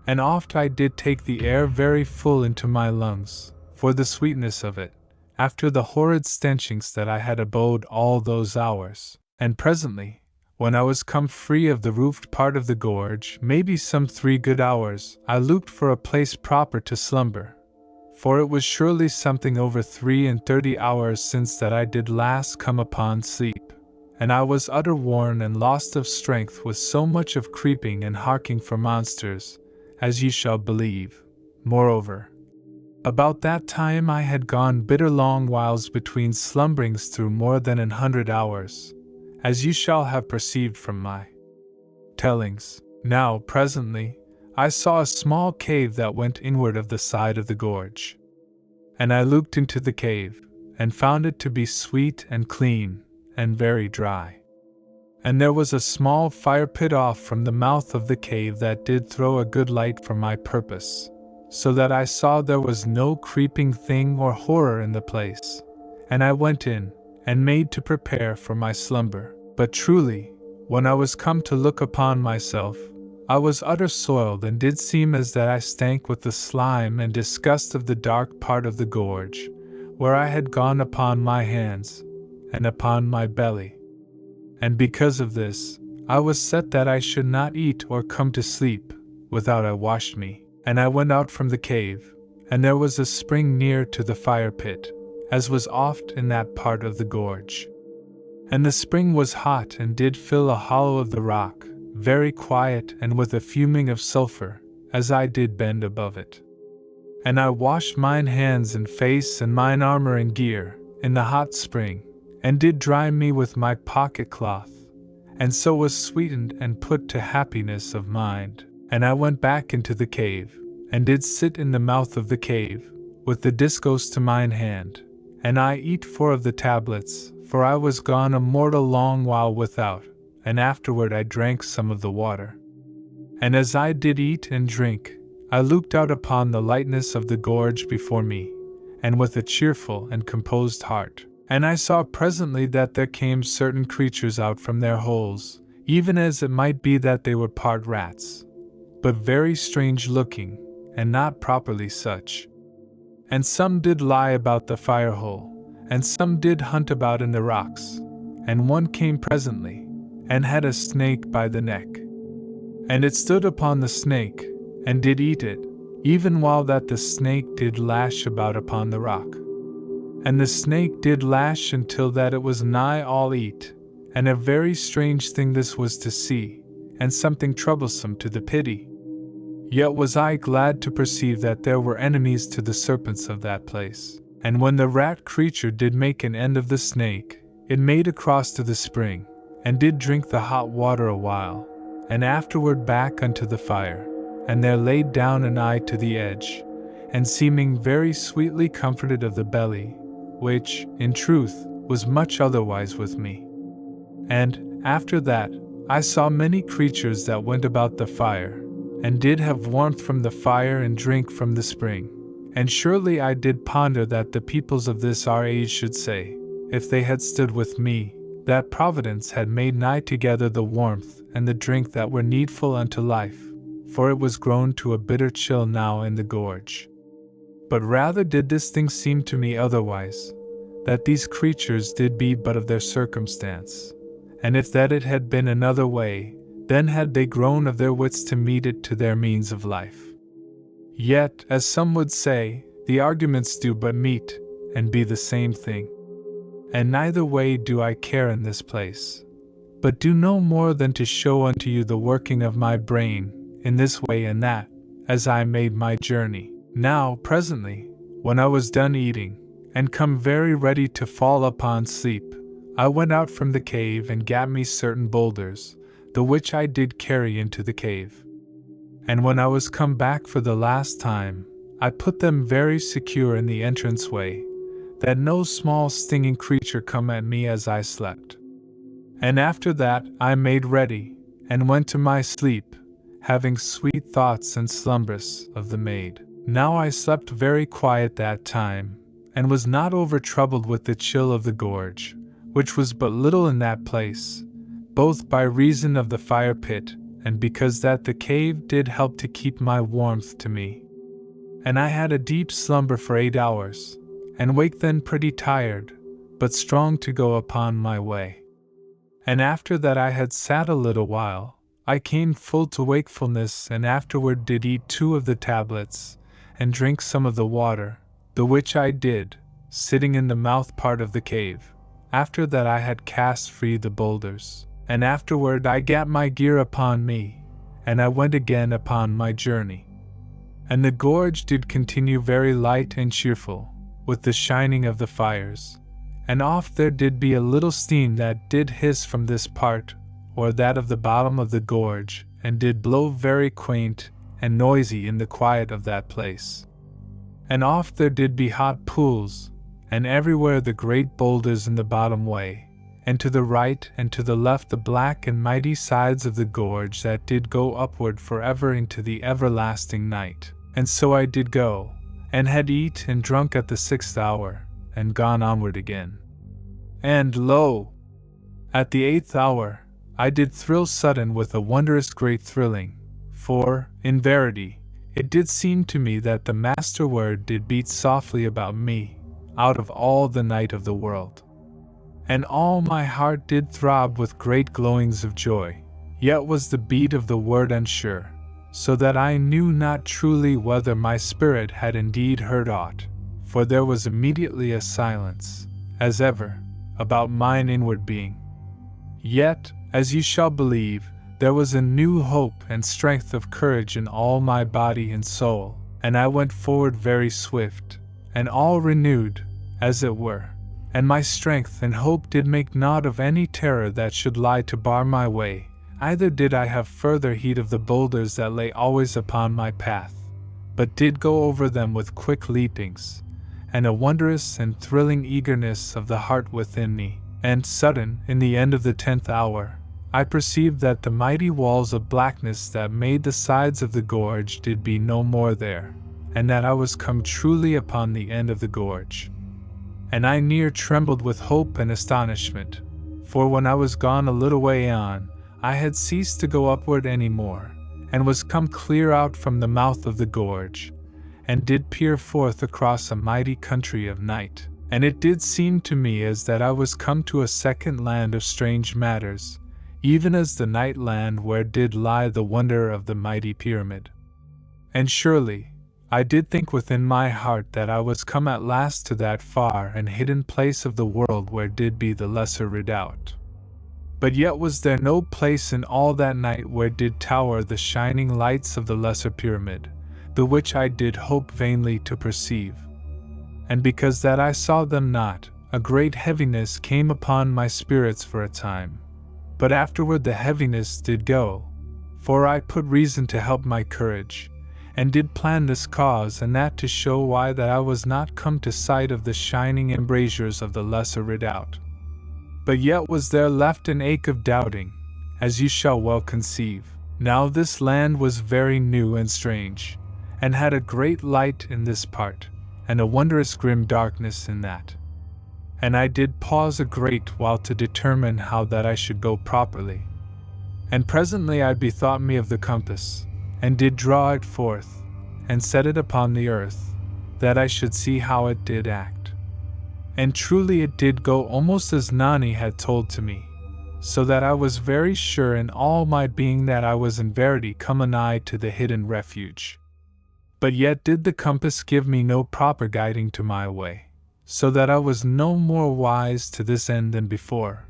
And oft I did take the air very full into my lungs, for the sweetness of it, after the horrid stenchings that I had abode all those hours. And presently, when I was come free of the roofed part of the gorge, maybe some 3 good hours, I looked for a place proper to slumber, for it was surely something over 33 hours since that I did last come upon sleep, and I was utter worn and lost of strength with so much of creeping and harking for monsters, as ye shall believe. Moreover, about that time I had gone bitter long whiles between slumberings through more than 100 hours, as you shall have perceived from my tellings. Now, presently, I saw a small cave that went inward of the side of the gorge. And I looked into the cave, and found it to be sweet and clean, and very dry. And there was a small fire pit off from the mouth of the cave that did throw a good light for my purpose, so that I saw there was no creeping thing or horror in the place. And I went in, and made to prepare for my slumber. But truly, when I was come to look upon myself, I was utter soiled, and did seem as that I stank with the slime and disgust of the dark part of the gorge, where I had gone upon my hands, and upon my belly. And because of this, I was set that I should not eat or come to sleep, without I washed me. And I went out from the cave, and there was a spring near to the fire pit, as was oft in that part of the gorge. And the spring was hot, and did fill a hollow of the rock, very quiet and with a fuming of sulphur, as I did bend above it. And I washed mine hands and face and mine armor and gear, in the hot spring, and did dry me with my pocket cloth, and so was sweetened and put to happiness of mind. And I went back into the cave, and did sit in the mouth of the cave, with the discos to mine hand, and I eat 4 of the tablets, for I was gone a mortal long while without, and afterward I drank some of the water. And as I did eat and drink, I looked out upon the lightness of the gorge before me, and with a cheerful and composed heart. And I saw presently that there came certain creatures out from their holes, even as it might be that they were part rats, but very strange looking, and not properly such. And some did lie about the fire hole, and some did hunt about in the rocks, and one came presently, and had a snake by the neck. And it stood upon the snake, and did eat it, even while that the snake did lash about upon the rock. And the snake did lash until that it was nigh all eat, and a very strange thing this was to see, and something troublesome to the pity. Yet was I glad to perceive that there were enemies to the serpents of that place. And when the rat creature did make an end of the snake, it made across to the spring, and did drink the hot water a while, and afterward back unto the fire, and there laid down an eye to the edge, and seeming very sweetly comforted of the belly, which, in truth, was much otherwise with me. And, after that, I saw many creatures that went about the fire, and did have warmth from the fire and drink from the spring. And surely I did ponder that the peoples of this our age should say, if they had stood with me, that Providence had made nigh together the warmth and the drink that were needful unto life, for it was grown to a bitter chill now in the gorge. But rather did this thing seem to me otherwise, that these creatures did be but of their circumstance, and if that it had been another way, then had they grown of their wits to meet it to their means of life. Yet, as some would say, the arguments do but meet, and be the same thing. And neither way do I care in this place, but do no more than to show unto you the working of my brain, in this way and that, as I made my journey. Now, presently, when I was done eating, and come very ready to fall upon sleep, I went out from the cave and gat me certain boulders, the which I did carry into the cave. And when I was come back for the last time, I put them very secure in the entrance way, that no small stinging creature come at me as I slept. And after that I made ready, and went to my sleep, having sweet thoughts and slumbers of the maid. Now I slept very quiet that time, and was not over troubled with the chill of the gorge, which was but little in that place, both by reason of the fire pit, and because that the cave did help to keep my warmth to me. And I had a deep slumber for 8 hours, and wake then pretty tired, but strong to go upon my way. And after that I had sat a little while, I came full to wakefulness, and afterward did eat 2 of the tablets, and drink some of the water, the which I did, sitting in the mouth part of the cave, after that I had cast free the boulders. And afterward I gat my gear upon me, and I went again upon my journey. And the gorge did continue very light and cheerful, with the shining of the fires, and oft there did be a little steam that did hiss from this part or that of the bottom of the gorge, and did blow very quaint and noisy in the quiet of that place. And oft there did be hot pools, and everywhere the great boulders in the bottom way, and to the right and to the left the black and mighty sides of the gorge that did go upward forever into the everlasting night. And so I did go, and had eat and drunk at the 6th hour, and gone onward again. And lo! At the 8th hour, I did thrill sudden with a wondrous great thrilling, for, in verity, it did seem to me that the master word did beat softly about me, out of all the night of the world. And all my heart did throb with great glowings of joy, yet was the beat of the word unsure, so that I knew not truly whether my spirit had indeed heard aught, for there was immediately a silence, as ever, about mine inward being. Yet, as you shall believe, there was a new hope and strength of courage in all my body and soul, and I went forward very swift, and all renewed, as it were. And my strength and hope did make naught of any terror that should lie to bar my way, either did I have further heed of the boulders that lay always upon my path, but did go over them with quick leapings, and a wondrous and thrilling eagerness of the heart within me. And sudden, in the end of the 10th hour, I perceived that the mighty walls of blackness that made the sides of the gorge did be no more there, and that I was come truly upon the end of the gorge. And I near trembled with hope and astonishment, for when I was gone a little way on, I had ceased to go upward any more, and was come clear out from the mouth of the gorge, and did peer forth across a mighty country of night. And it did seem to me as that I was come to a second land of strange matters, even as the night land where did lie the wonder of the mighty pyramid. And surely, I did think within my heart that I was come at last to that far and hidden place of the world where did be the lesser redoubt. But yet was there no place in all that night where did tower the shining lights of the lesser pyramid, the which I did hope vainly to perceive. And because that I saw them not, a great heaviness came upon my spirits for a time. But afterward the heaviness did go, for I put reason to help my courage, and did plan this cause and that to show why that I was not come to sight of the shining embrasures of the lesser redoubt. But yet was there left an ache of doubting, as you shall well conceive. Now this land was very new and strange, and had a great light in this part, and a wondrous grim darkness in that. And I did pause a great while to determine how that I should go properly. And presently I bethought me of the compass, and did draw it forth, and set it upon the earth, that I should see how it did act. And truly it did go almost as Nani had told to me, so that I was very sure in all my being that I was in verity come anigh to the hidden refuge. But yet did the compass give me no proper guiding to my way, so that I was no more wise to this end than before,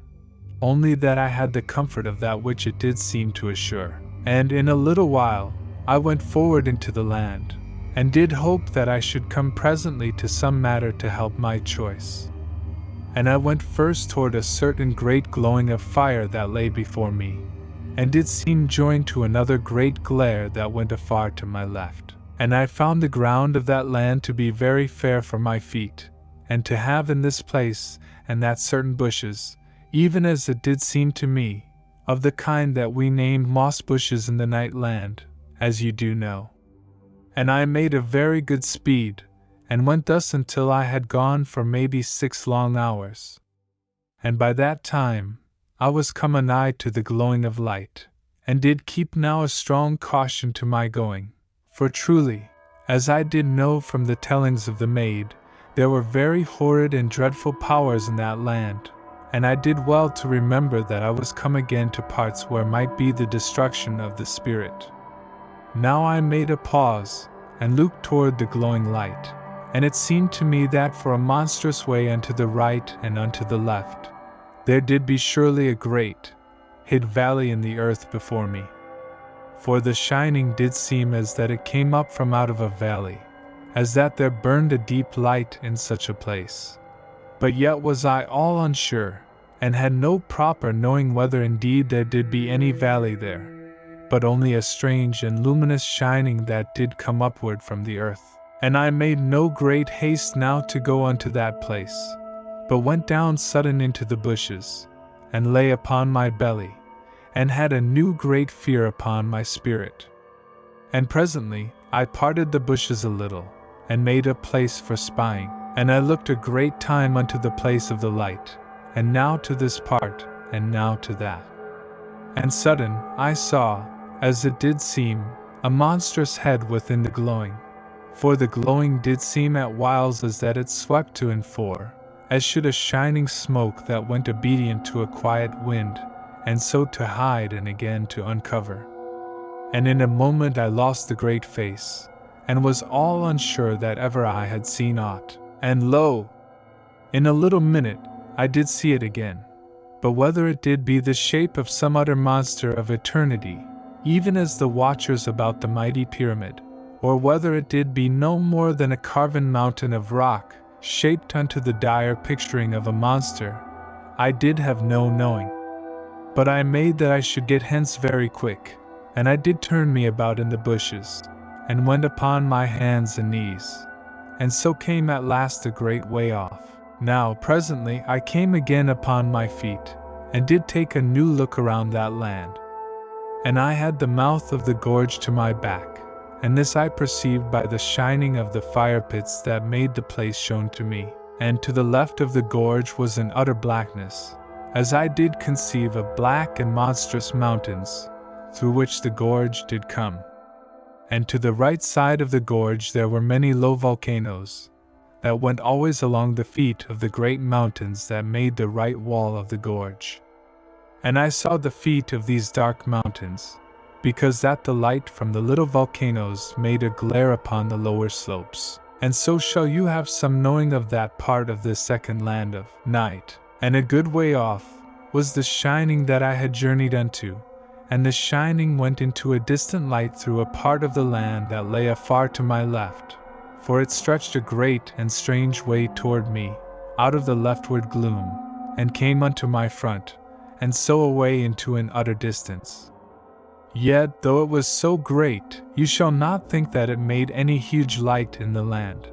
only that I had the comfort of that which it did seem to assure. And in a little while, I went forward into the land, and did hope that I should come presently to some matter to help my choice. And I went first toward a certain great glowing of fire that lay before me, and did seem joined to another great glare that went afar to my left. And I found the ground of that land to be very fair for my feet, and to have in this place and that certain bushes, even as it did seem to me, of the kind that we named moss bushes in the night land, as you do know. And I made a very good speed, and went thus until I had gone for maybe 6 long hours. And by that time, I was come anigh to the glowing of light, and did keep now a strong caution to my going, for truly, as I did know from the tellings of the maid, there were very horrid and dreadful powers in that land, and I did well to remember that I was come again to parts where might be the destruction of the spirit. Now I made a pause, and looked toward the glowing light, and it seemed to me that for a monstrous way unto the right and unto the left, there did be surely a great, hid valley in the earth before me. For the shining did seem as that it came up from out of a valley, as that there burned a deep light in such a place. But yet was I all unsure, and had no proper knowing whether indeed there did be any valley there, but only a strange and luminous shining that did come upward from the earth. And I made no great haste now to go unto that place, but went down sudden into the bushes, and lay upon my belly, and had a new great fear upon my spirit. And presently I parted the bushes a little, and made a place for spying, and I looked a great time unto the place of the light, and now to this part, and now to that. And sudden I saw, as it did seem, a monstrous head within the glowing. For the glowing did seem at whiles as that it swept to and fore, as should a shining smoke that went obedient to a quiet wind, and so to hide and again to uncover. And in a moment I lost the great face, and was all unsure that ever I had seen aught. And lo! In a little minute I did see it again, but whether it did be the shape of some utter monster of eternity, even as the watchers about the mighty pyramid, or whether it did be no more than a carven mountain of rock, shaped unto the dire picturing of a monster, I did have no knowing. But I made that I should get hence very quick, and I did turn me about in the bushes, and went upon my hands and knees, and so came at last a great way off. Now presently I came again upon my feet, and did take a new look around that land. And I had the mouth of the gorge to my back, and this I perceived by the shining of the fire pits that made the place shown to me. And to the left of the gorge was an utter blackness, as I did conceive of black and monstrous mountains, through which the gorge did come. And to the right side of the gorge there were many low volcanoes, that went always along the feet of the great mountains that made the right wall of the gorge. And I saw the feet of these dark mountains, because that the light from the little volcanoes made a glare upon the lower slopes. And so shall you have some knowing of that part of this second land of night. And a good way off was the shining that I had journeyed unto, and the shining went into a distant light through a part of the land that lay afar to my left, for it stretched a great and strange way toward me, out of the leftward gloom, and came unto my front, and so away into an utter distance. Yet, though it was so great, you shall not think that it made any huge light in the land,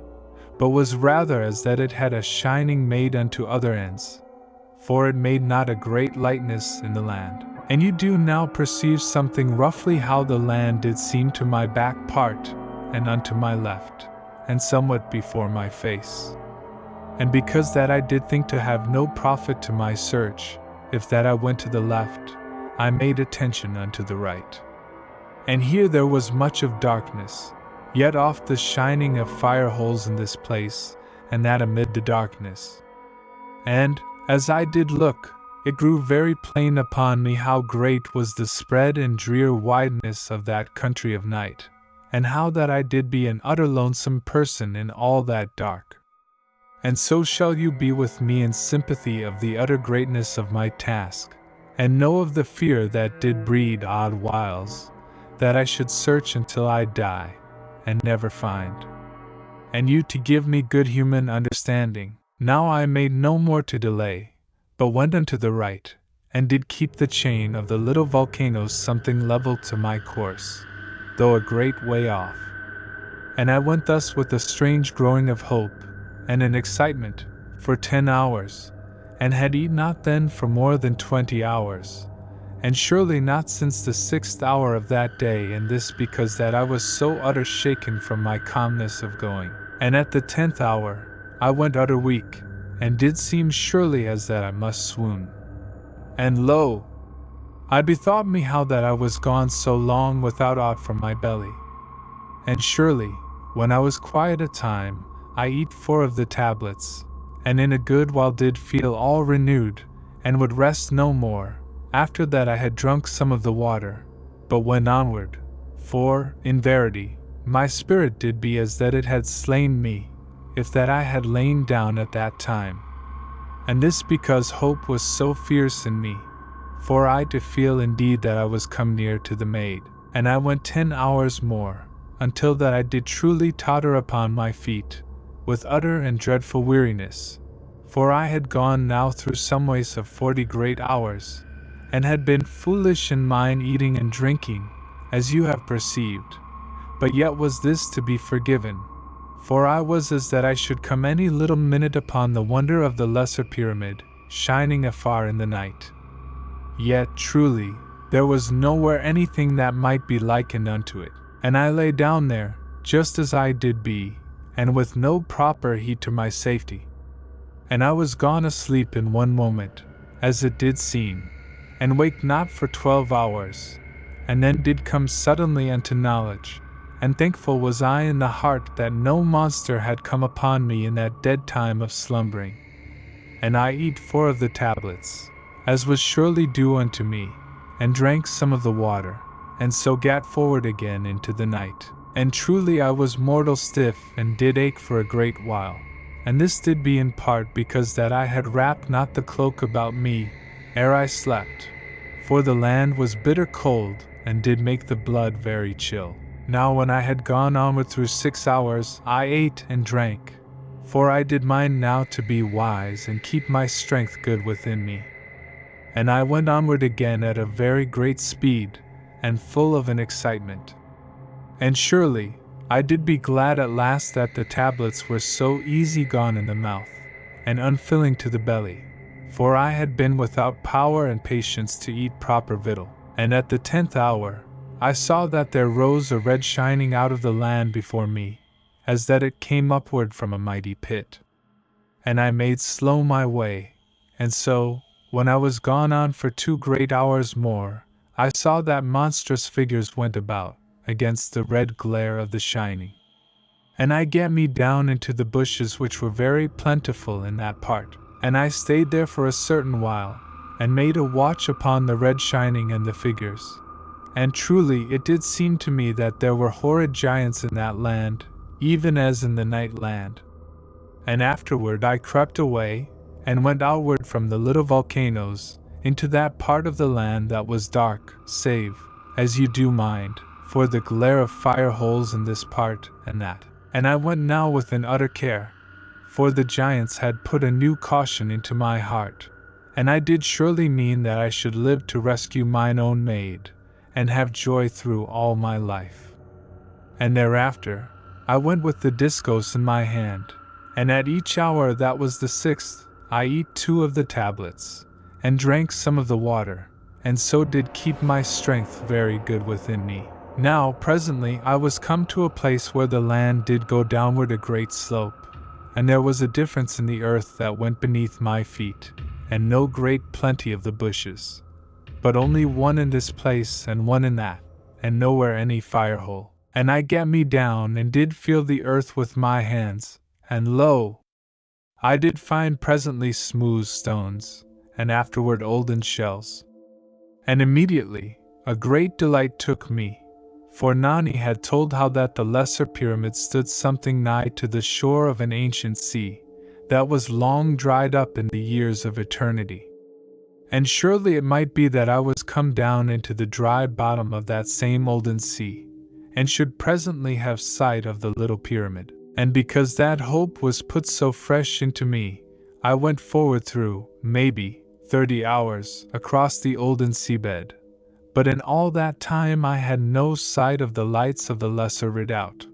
but was rather as that it had a shining made unto other ends, for it made not a great lightness in the land. And you do now perceive something roughly how the land did seem to my back part, and unto my left, and somewhat before my face. And because that I did think to have no profit to my search, if that I went to the left, I made attention unto the right. And here there was much of darkness, yet oft the shining of fire holes in this place, and that amid the darkness. And, as I did look, it grew very plain upon me how great was the spread and drear wideness of that country of night, and how that I did be an utter lonesome person in all that dark. And so shall you be with me in sympathy of the utter greatness of my task, and know of the fear that did breed odd whiles, that I should search until I die, and never find. And you to give me good human understanding. Now I made no more to delay, but went unto the right, and did keep the chain of the little volcanoes something level to my course, though a great way off. And I went thus with a strange growing of hope, and an excitement, for 10 hours, and had eaten not then for more than 20 hours, and surely not since the 6th hour of that day, and this because that I was so utter shaken from my calmness of going. And at the 10th hour, I went utter weak, and did seem surely as that I must swoon. And lo! I bethought me how that I was gone so long without aught from my belly. And surely, when I was quiet a time, I eat 4 of the tablets, and in a good while did feel all renewed, and would rest no more, after that I had drunk some of the water, but went onward, for, in verity, my spirit did be as that it had slain me, if that I had lain down at that time. And this because hope was so fierce in me, for I to feel indeed that I was come near to the maid, and I went 10 hours more, until that I did truly totter upon my feet, with utter and dreadful weariness, for I had gone now through some ways of 40 great hours, and had been foolish in mine eating and drinking, as you have perceived. But yet was this to be forgiven, for I was as that I should come any little minute upon the wonder of the lesser pyramid, shining afar in the night. Yet, truly, there was nowhere anything that might be likened unto it, and I lay down there, just as I did be, and with no proper heed to my safety. And I was gone asleep in one moment, as it did seem, and waked not for 12 hours, and then did come suddenly unto knowledge, and thankful was I in the heart that no monster had come upon me in that dead time of slumbering. And I eat 4 of the tablets, as was surely due unto me, and drank some of the water, and so gat forward again into the night. And truly I was mortal stiff, and did ache for a great while, and this did be in part because that I had wrapped not the cloak about me, ere I slept, for the land was bitter cold, and did make the blood very chill. Now when I had gone onward through 6 hours, I ate and drank, for I did mind now to be wise and keep my strength good within me. And I went onward again at a very great speed, and full of an excitement. And surely, I did be glad at last that the tablets were so easy gone in the mouth, and unfilling to the belly, for I had been without power and patience to eat proper victual. And at the 10th hour, I saw that there rose a red shining out of the land before me, as that it came upward from a mighty pit. And I made slow my way, and so, when I was gone on for 2 great hours more, I saw that monstrous figures went about, against the red glare of the shining. And I gat me down into the bushes which were very plentiful in that part, and I stayed there for a certain while, and made a watch upon the red shining and the figures. And truly it did seem to me that there were horrid giants in that land, even as in the night land. And afterward I crept away, and went outward from the little volcanoes, into that part of the land that was dark, save, as you do mind, for the glare of fire holes in this part and that. And I went now with an utter care, for the giants had put a new caution into my heart, and I did surely mean that I should live to rescue mine own maid, and have joy through all my life. And thereafter, I went with the discos in my hand, and at each hour that was the 6th, I eat 2 of the tablets, and drank some of the water, and so did keep my strength very good within me. Now presently I was come to a place where the land did go downward a great slope, and there was a difference in the earth that went beneath my feet, and no great plenty of the bushes, but only one in this place and one in that, and nowhere any fire hole. And I gat me down and did feel the earth with my hands, and lo! I did find presently smooth stones, and afterward olden shells. And immediately a great delight took me, for Nani had told how that the lesser pyramid stood something nigh to the shore of an ancient sea, that was long dried up in the years of eternity. And surely it might be that I was come down into the dry bottom of that same olden sea, and should presently have sight of the little pyramid. And because that hope was put so fresh into me, I went forward through, maybe, 30 hours, across the olden seabed. But in all that time I had no sight of the lights of the Lesser Redoubt.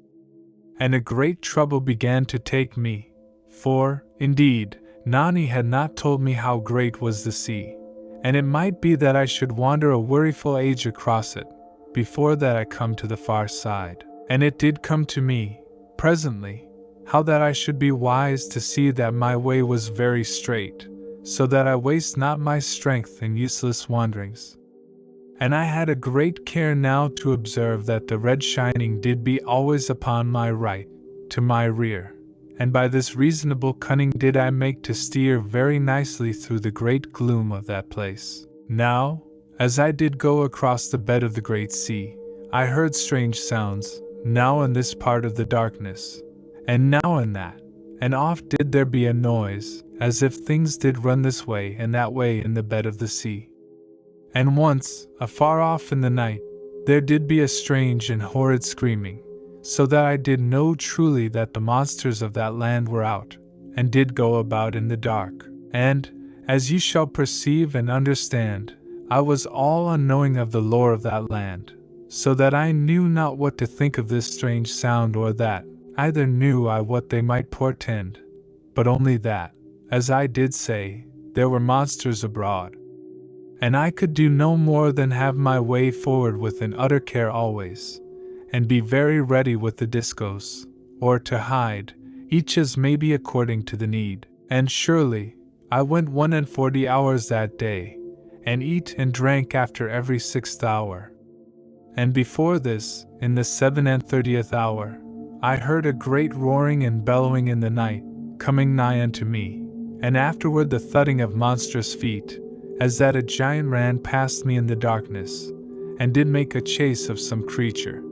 And a great trouble began to take me, for, indeed, Nani had not told me how great was the sea, and it might be that I should wander a weariful age across it, before that I come to the far side. And it did come to me, presently, how that I should be wise to see that my way was very straight, so that I waste not my strength in useless wanderings. And I had a great care now to observe that the red shining did be always upon my right, to my rear, and by this reasonable cunning did I make to steer very nicely through the great gloom of that place. Now, as I did go across the bed of the great sea, I heard strange sounds, now in this part of the darkness, and now in that, and oft did there be a noise, as if things did run this way and that way in the bed of the sea. And once, afar off in the night, there did be a strange and horrid screaming, so that I did know truly that the monsters of that land were out, and did go about in the dark. And, as you shall perceive and understand, I was all unknowing of the lore of that land, so that I knew not what to think of this strange sound or that, either knew I what they might portend, but only that, as I did say, there were monsters abroad. And I could do no more than have my way forward with an utter care always, and be very ready with the discourse, or to hide, each as may be according to the need. And surely, I went 41 hours that day, and eat and drank after every 6th hour. And before this, in the 37th hour, I heard a great roaring and bellowing in the night, coming nigh unto me, and afterward the thudding of monstrous feet, as that a giant ran past me in the darkness, and did make a chase of some creature.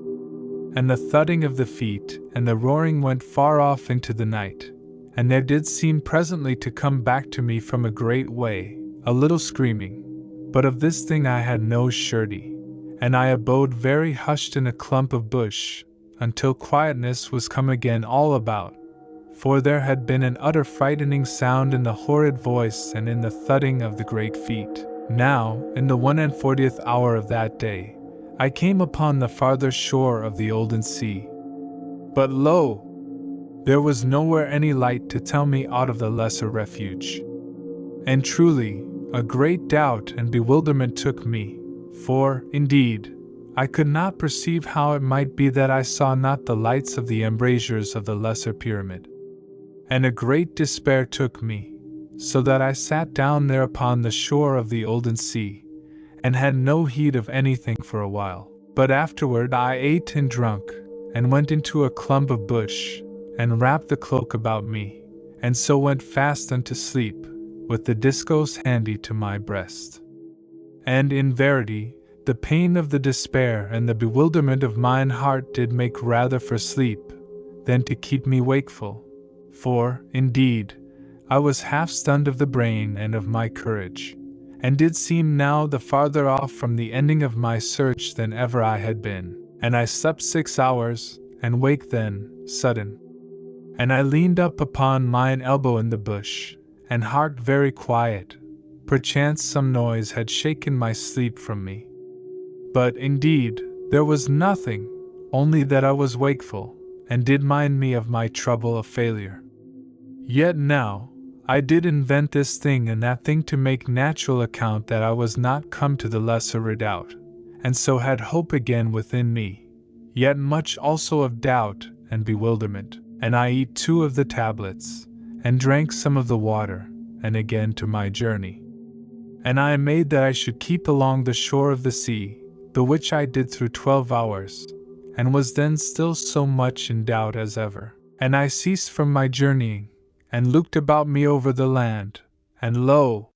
And the thudding of the feet and the roaring went far off into the night, and there did seem presently to come back to me from a great way, a little screaming, but of this thing I had no surety, and I abode very hushed in a clump of bush, until quietness was come again all about. For there had been an utter frightening sound in the horrid voice and in the thudding of the great feet. Now, in the 41st hour of that day, I came upon the farther shore of the olden sea. But lo! There was nowhere any light to tell me aught of the lesser refuge. And truly, a great doubt and bewilderment took me, for, indeed, I could not perceive how it might be that I saw not the lights of the embrasures of the lesser pyramid. And a great despair took me, so that I sat down there upon the shore of the olden sea, and had no heed of anything for a while. But afterward I ate and drunk, and went into a clump of bush, and wrapped the cloak about me, and so went fast unto sleep, with the discourse handy to my breast. And in verity, the pain of the despair and the bewilderment of mine heart did make rather for sleep, than to keep me wakeful. For, indeed, I was half stunned of the brain and of my courage, and did seem now the farther off from the ending of my search than ever I had been. And I slept 6 hours, and waked then, sudden. And I leaned up upon mine elbow in the bush, and harked very quiet. Perchance some noise had shaken my sleep from me. But, indeed, there was nothing, only that I was wakeful, and did mind me of my trouble of failure. Yet now, I did invent this thing and that thing to make natural account that I was not come to the lesser redoubt, and so had hope again within me, yet much also of doubt and bewilderment. And I eat 2 of the tablets, and drank some of the water, and again to my journey. And I made that I should keep along the shore of the sea, the which I did through 12 hours, and was then still so much in doubt as ever. And I ceased from my journeying, and looked about me over the land, and lo!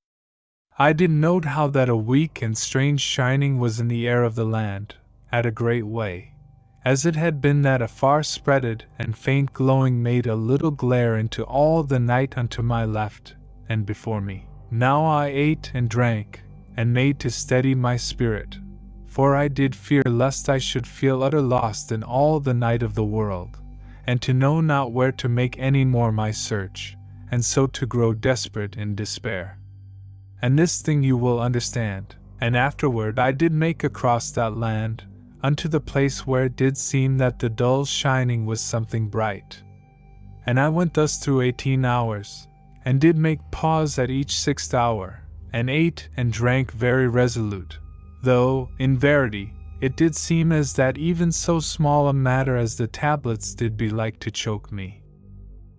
I did note how that a weak and strange shining was in the air of the land, at a great way, as it had been that a far spreaded and faint glowing made a little glare into all the night unto my left, and before me. Now I ate and drank, and made to steady my spirit, for I did fear lest I should feel utter lost in all the night of the world, and to know not where to make any more my search, and so to grow desperate in despair. And this thing you will understand. And afterward I did make across that land, unto the place where it did seem that the dull shining was something bright. And I went thus through 18 hours, and did make pause at each 6th hour, and ate and drank very resolute, though, in verity, it did seem as that even so small a matter as the tablets did be like to choke me.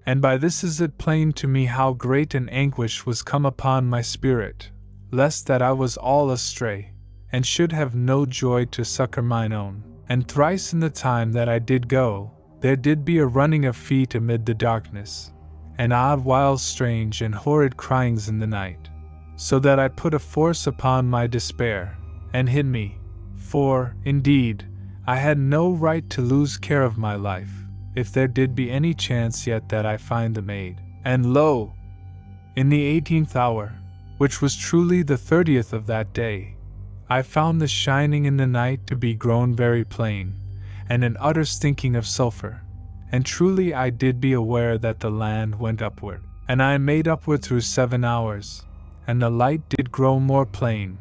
And by this is it plain to me how great an anguish was come upon my spirit, lest that I was all astray, and should have no joy to succor mine own. And thrice in the time that I did go, there did be a running of feet amid the darkness, and odd wild strange and horrid cryings in the night, so that I put a force upon my despair, and hid me, for, indeed, I had no right to lose care of my life, if there did be any chance yet that I find the maid. And lo! In the 18th hour, which was truly the 30th of that day, I found the shining in the night to be grown very plain, and an utter stinking of sulphur, and truly I did be aware that the land went upward, and I made upward through 7 hours, and the light did grow more plain,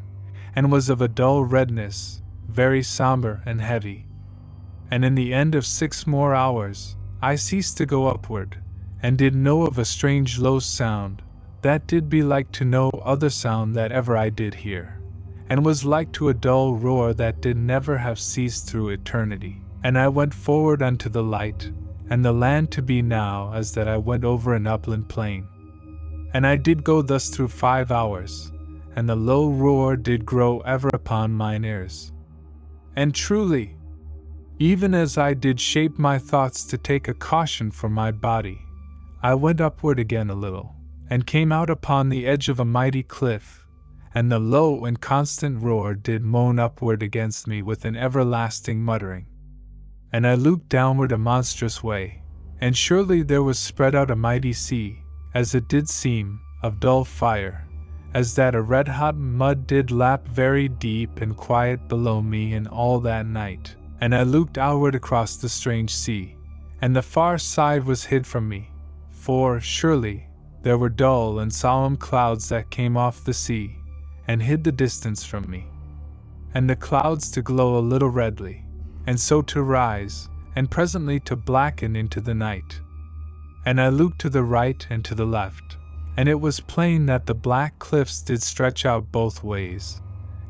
and was of a dull redness, very somber and heavy. And in the end of 6 more hours, I ceased to go upward, and did know of a strange low sound, that did be like to no other sound that ever I did hear, and was like to a dull roar that did never have ceased through eternity. And I went forward unto the light, and the land to be now as that I went over an upland plain. And I did go thus through 5 hours, and the low roar did grow ever upon mine ears. And truly, even as I did shape my thoughts to take a caution for my body, I went upward again a little, and came out upon the edge of a mighty cliff, and the low and constant roar did moan upward against me with an everlasting muttering. And I looked downward a monstrous way, and surely there was spread out a mighty sea, as it did seem, of dull fire, as that a red-hot mud did lap very deep and quiet below me in all that night. And I looked outward across the strange sea, and the far side was hid from me, for, surely, there were dull and solemn clouds that came off the sea, and hid the distance from me. And the clouds to glow a little redly, and so to rise, and presently to blacken into the night. And I looked to the right and to the left, and it was plain that the black cliffs did stretch out both ways,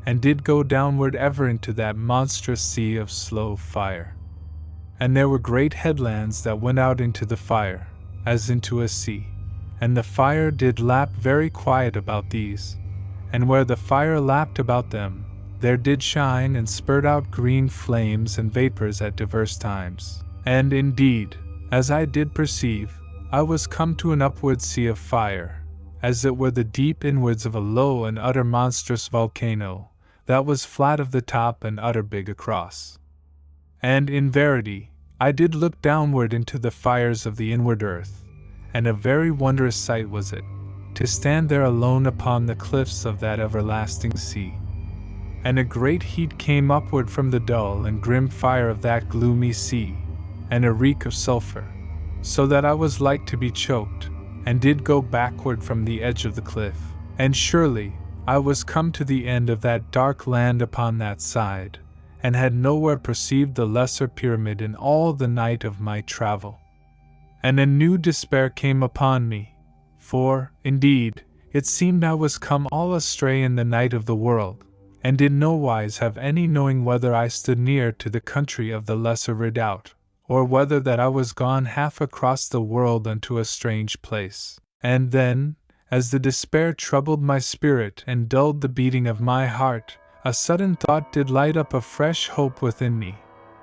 and did go downward ever into that monstrous sea of slow fire. And there were great headlands that went out into the fire, as into a sea, and the fire did lap very quiet about these, and where the fire lapped about them, there did shine and spurt out green flames and vapors at divers times. And indeed, as I did perceive, I was come to an upward sea of fire, as it were the deep inwards of a low and utter monstrous volcano, that was flat of the top and utter big across. And in verity, I did look downward into the fires of the inward earth, and a very wondrous sight was it, to stand there alone upon the cliffs of that everlasting sea. And a great heat came upward from the dull and grim fire of that gloomy sea, and a reek of sulphur, so that I was like to be choked, and did go backward from the edge of the cliff. And surely, I was come to the end of that dark land upon that side, and had nowhere perceived the lesser pyramid in all the night of my travel. And a new despair came upon me, for, indeed, it seemed I was come all astray in the night of the world, and in no wise have any knowing whether I stood near to the country of the Lesser Redoubt, or whether that I was gone half across the world unto a strange place. And then, as the despair troubled my spirit and dulled the beating of my heart, a sudden thought did light up a fresh hope within me.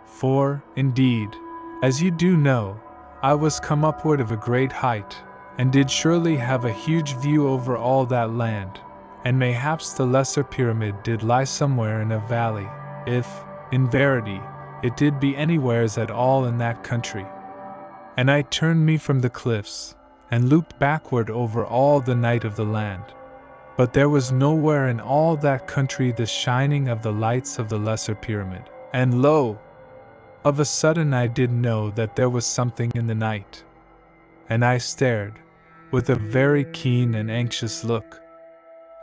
For, indeed, as you do know, I was come upward of a great height, and did surely have a huge view over all that land, and mayhaps the lesser pyramid did lie somewhere in a valley, if, in verity, it did be anywheres at all in that country. And I turned me from the cliffs, and looked backward over all the night of the land. But there was nowhere in all that country the shining of the lights of the lesser pyramid. And lo! Of a sudden I did know that there was something in the night. And I stared, with a very keen and anxious look.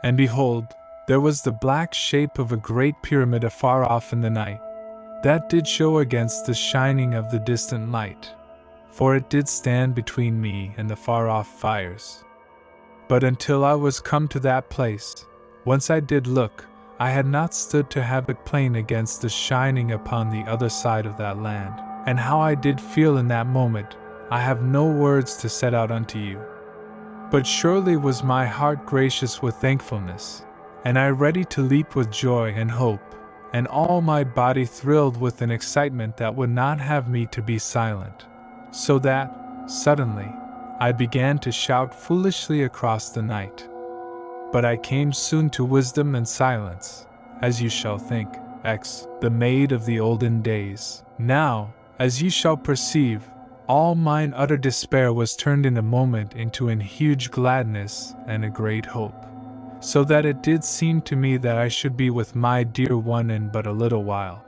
And behold, there was the black shape of a great pyramid afar off in the night, that did show against the shining of the distant light, for it did stand between me and the far-off fires. But until I was come to that place, whence I did look, I had not stood to have it plain against the shining upon the other side of that land. And how I did feel in that moment, I have no words to set out unto you. But surely was my heart gracious with thankfulness, and I ready to leap with joy and hope, and all my body thrilled with an excitement that would not have me to be silent, so that, suddenly, I began to shout foolishly across the night. But I came soon to wisdom and silence, as you shall think, the maid of the olden days. Now, as you shall perceive, all mine utter despair was turned in a moment into an huge gladness and a great hope, so that it did seem to me that I should be with my dear one in but a little while.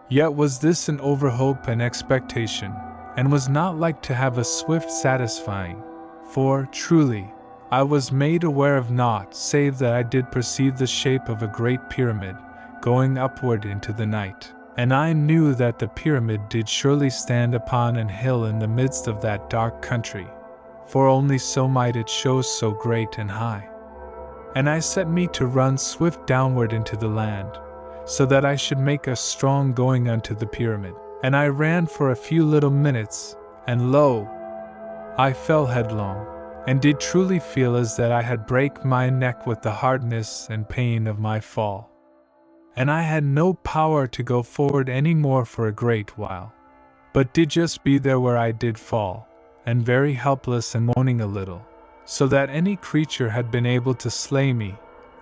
Yet was this an overhope and expectation, and was not like to have a swift satisfying, for, truly, I was made aware of naught save that I did perceive the shape of a great pyramid, going upward into the night. And I knew that the pyramid did surely stand upon an hill in the midst of that dark country, for only so might it show so great and high. And I set me to run swift downward into the land, so that I should make a strong going unto the pyramid. And I ran for a few little minutes, and lo! I fell headlong, and did truly feel as that I had brake my neck with the hardness and pain of my fall. And I had no power to go forward any more for a great while, but did just be there where I did fall, and very helpless and moaning a little, so that any creature had been able to slay me,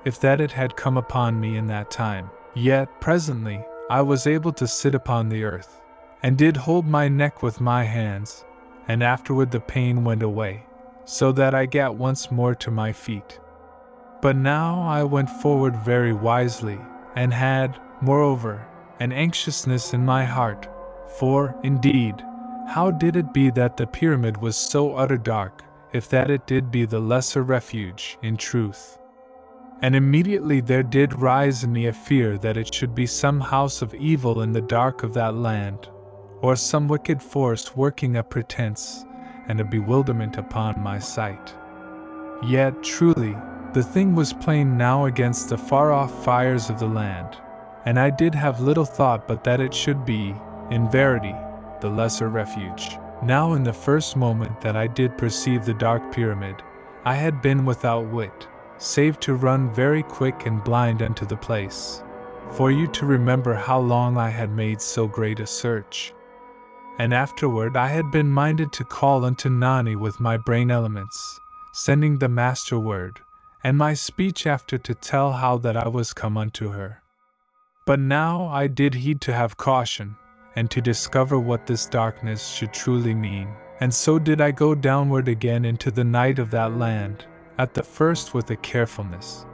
if that it had come upon me in that time. Yet presently I was able to sit upon the earth, and did hold my neck with my hands, and afterward the pain went away, so that I gat once more to my feet. But now I went forward very wisely, and had, moreover, an anxiousness in my heart, for, indeed, how did it be that the pyramid was so utter dark, if that it did be the lesser refuge, in truth? And immediately there did rise in me a fear that it should be some house of evil in the dark of that land, or some wicked force working a pretense and a bewilderment upon my sight. Yet, truly, the thing was plain now against the far-off fires of the land, and I did have little thought but that it should be, in verity, the lesser refuge. Now in the first moment that I did perceive the dark pyramid, I had been without wit, save to run very quick and blind unto the place, for you to remember how long I had made so great a search. And afterward I had been minded to call unto Nani with my brain elements, sending the master word, and my speech after to tell how that I was come unto her. But now I did heed to have caution, and to discover what this darkness should truly mean. And so did I go downward again into the night of that land, at the first with a carefulness,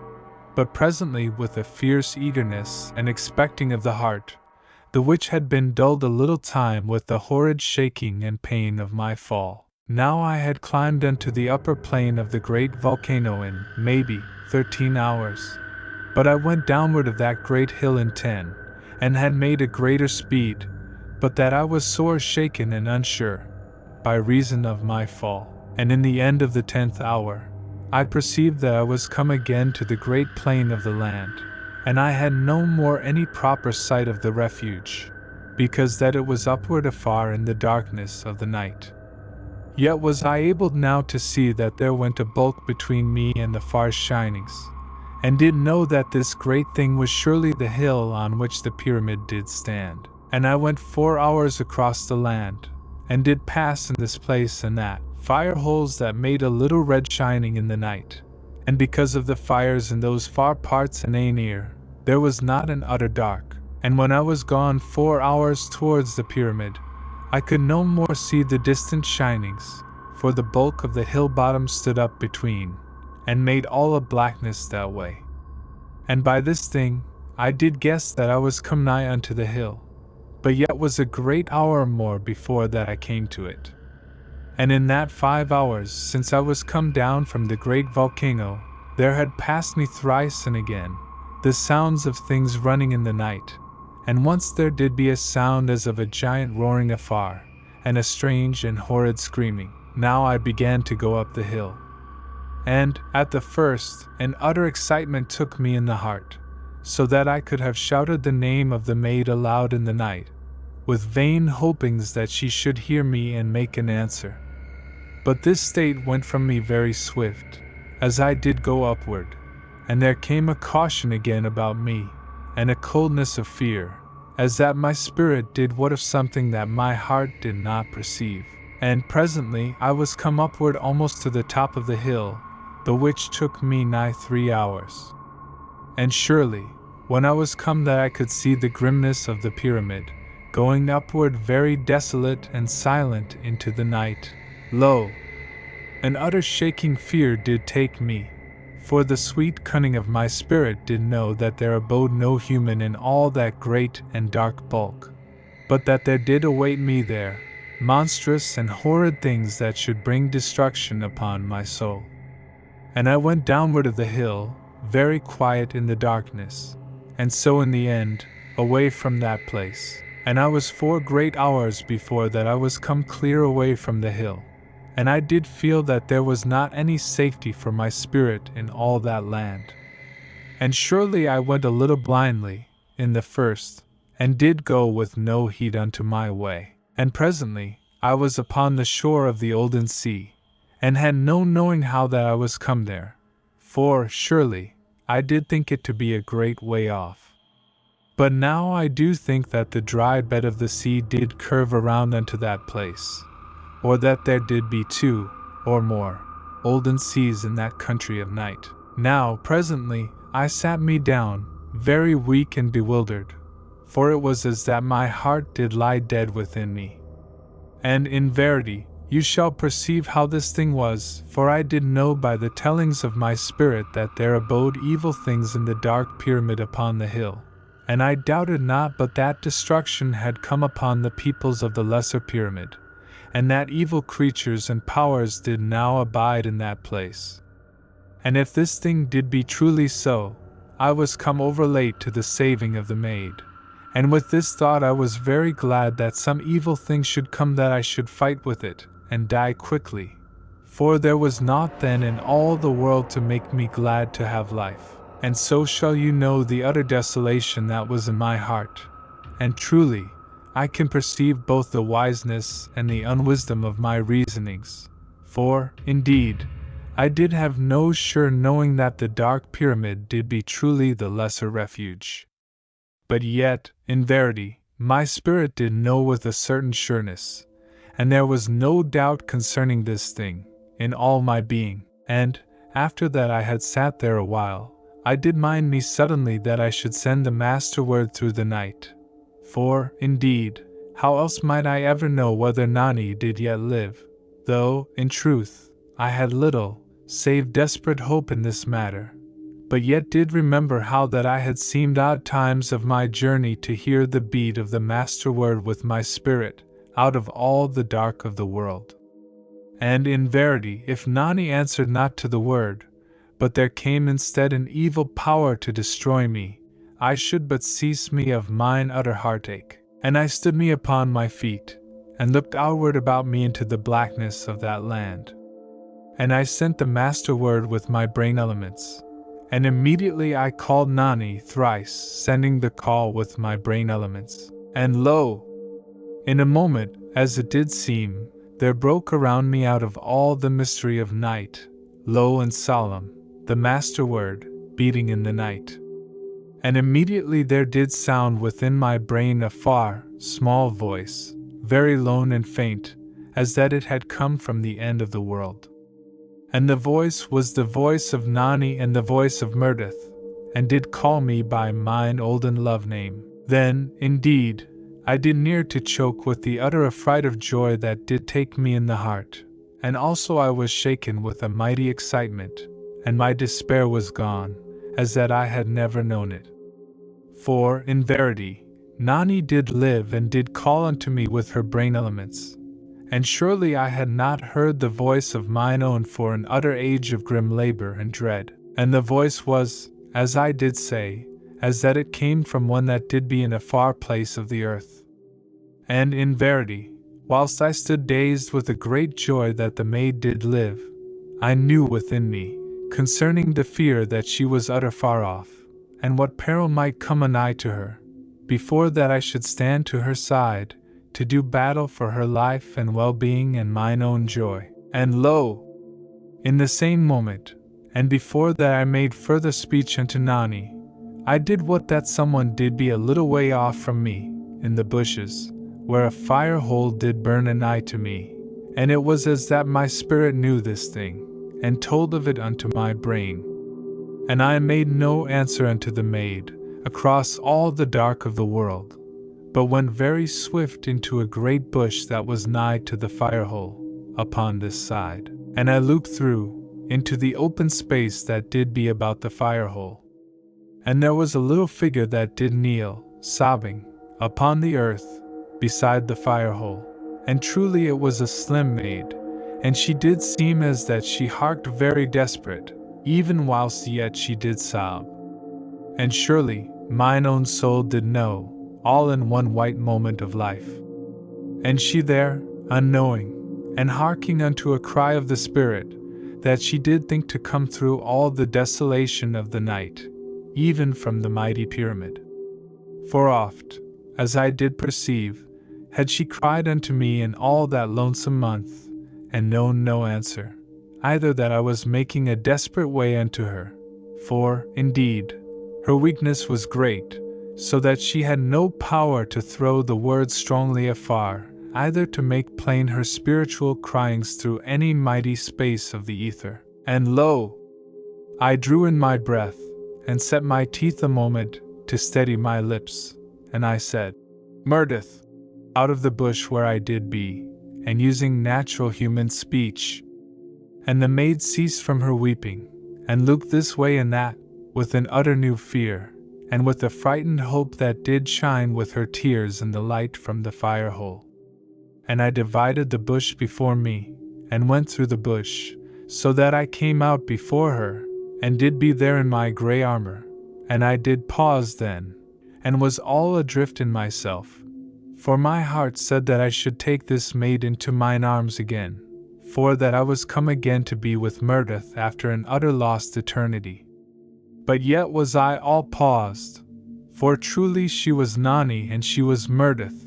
but presently with a fierce eagerness and expecting of the heart, the which had been dulled a little time with the horrid shaking and pain of my fall. Now I had climbed unto the upper plane of the great volcano in, maybe, 13 hours. But I went downward of that great hill in 10, and had made a greater speed, but that I was sore shaken and unsure, by reason of my fall. And in the end of the 10th hour, I perceived that I was come again to the great plain of the land, and I had no more any proper sight of the refuge, because that it was upward afar in the darkness of the night. Yet was I able now to see that there went a bulk between me and the far shinings, and did know that this great thing was surely the hill on which the pyramid did stand. And I went 4 hours across the land, and did pass in this place and that, fire holes that made a little red shining in the night, and because of the fires in those far parts and near, there was not an utter dark. And when I was gone 4 hours towards the pyramid, I could no more see the distant shinings, for the bulk of the hill bottom stood up between, and made all a blackness that way. And by this thing, I did guess that I was come nigh unto the hill, but yet was a great hour more before that I came to it. And in that 5 hours since I was come down from the great volcano, there had passed me thrice and again the sounds of things running in the night, and once there did be a sound as of a giant roaring afar, and a strange and horrid screaming. Now I began to go up the hill, And, at the first, an utter excitement took me in the heart, so that I could have shouted the name of the maid aloud in the night, with vain hopings that she should hear me and make an answer. But this state went from me very swift, as I did go upward, and there came a caution again about me, and a coldness of fear, as that my spirit did what of something that my heart did not perceive. And presently I was come upward almost to the top of the hill, the which took me nigh 3 hours. And surely, when I was come that I could see the grimness of the pyramid, going upward very desolate and silent into the night, lo! An utter shaking fear did take me, for the sweet cunning of my spirit did know that there abode no human in all that great and dark bulk, but that there did await me there, monstrous and horrid things that should bring destruction upon my soul. And I went downward of the hill, very quiet in the darkness, and so in the end, away from that place. And I was 4 great hours before that I was come clear away from the hill, and I did feel that there was not any safety for my spirit in all that land. And surely I went a little blindly, in the first, and did go with no heed unto my way. And presently, I was upon the shore of the olden sea, and had no knowing how that I was come there, for, surely, I did think it to be a great way off. But now I do think that the dry bed of the sea did curve around unto that place, or that there did be 2, or more, olden seas in that country of night. Now, presently, I sat me down, very weak and bewildered, for it was as that my heart did lie dead within me. And in verity, you shall perceive how this thing was, for I did know by the tellings of my spirit that there abode evil things in the dark pyramid upon the hill, and I doubted not but that destruction had come upon the peoples of the lesser pyramid, and that evil creatures and powers did now abide in that place. And if this thing did be truly so, I was come over late to the saving of the maid, and with this thought I was very glad that some evil thing should come that I should fight with it, and die quickly, for there was naught then in all the world to make me glad to have life. And so shall you know the utter desolation that was in my heart, and truly, I can perceive both the wiseness and the unwisdom of my reasonings, for, indeed, I did have no sure knowing that the dark pyramid did be truly the lesser refuge. But yet, in verity, my spirit did know with a certain sureness, and there was no doubt concerning this thing, in all my being, and, after that I had sat there a while, I did mind me suddenly that I should send the master word through the night. For, indeed, how else might I ever know whether Nani did yet live, though, in truth, I had little, save desperate hope in this matter, but yet did remember how that I had seemed odd times of my journey to hear the beat of the master word with my spirit, out of all the dark of the world. And in verity, if Nani answered not to the word, but there came instead an evil power to destroy me, I should but cease me of mine utter heartache. And I stood me upon my feet, and looked outward about me into the blackness of that land. And I sent the master word with my brain elements, and immediately I called Nani thrice, sending the call with my brain elements. And lo! In a moment, as it did seem, there broke around me out of all the mystery of night, low and solemn, the master word, beating in the night. And immediately there did sound within my brain a far, small voice, very lone and faint, as that it had come from the end of the world. And the voice was the voice of Nani and the voice of Murdith, and did call me by mine olden love name. Then, indeed, I did near to choke with the utter affright of joy that did take me in the heart, and also I was shaken with a mighty excitement, and my despair was gone, as that I had never known it. For, in verity, Nani did live and did call unto me with her brain elements, and surely I had not heard the voice of mine own for an utter age of grim labor and dread, and the voice was, as I did say, as that it came from one that did be in a far place of the earth. And in verity, whilst I stood dazed with a great joy that the maid did live, I knew within me, concerning the fear that she was utter far off, and what peril might come anigh to her, before that I should stand to her side, to do battle for her life and well-being and mine own joy. And lo! In the same moment, and before that I made further speech unto Nani, I did what that someone did be a little way off from me, in the bushes, where a fire hole did burn anigh to me, and it was as that my spirit knew this thing, and told of it unto my brain. And I made no answer unto the maid, across all the dark of the world, but went very swift into a great bush that was nigh to the fire hole, upon this side, and I looked through, into the open space that did be about the fire hole. And there was a little figure that did kneel, sobbing, upon the earth, beside the fire hole, and truly it was a slim maid, and she did seem as that she harked very desperate, even whilst yet she did sob. And surely, mine own soul did know, all in one white moment of life. And she there, unknowing, and harking unto a cry of the spirit, that she did think to come through all the desolation of the night, even from the mighty pyramid. For oft, as I did perceive, had she cried unto me in all that lonesome month, and known no answer, either that I was making a desperate way unto her, for, indeed, her weakness was great, so that she had no power to throw the words strongly afar, either to make plain her spiritual cryings through any mighty space of the ether. And lo! I drew in my breath, and set my teeth a moment, to steady my lips, and I said, Meredith, out of the bush where I did be, and using natural human speech. And the maid ceased from her weeping, and looked this way and that, with an utter new fear, and with a frightened hope that did shine with her tears in the light from the fire hole. And I divided the bush before me, and went through the bush, so that I came out before her, and did be there in my grey armor, and I did pause then, and was all adrift in myself, for my heart said that I should take this maid into mine arms again, for that I was come again to be with Meredith after an utter lost eternity. But yet was I all paused, for truly she was Nani and she was Meredith,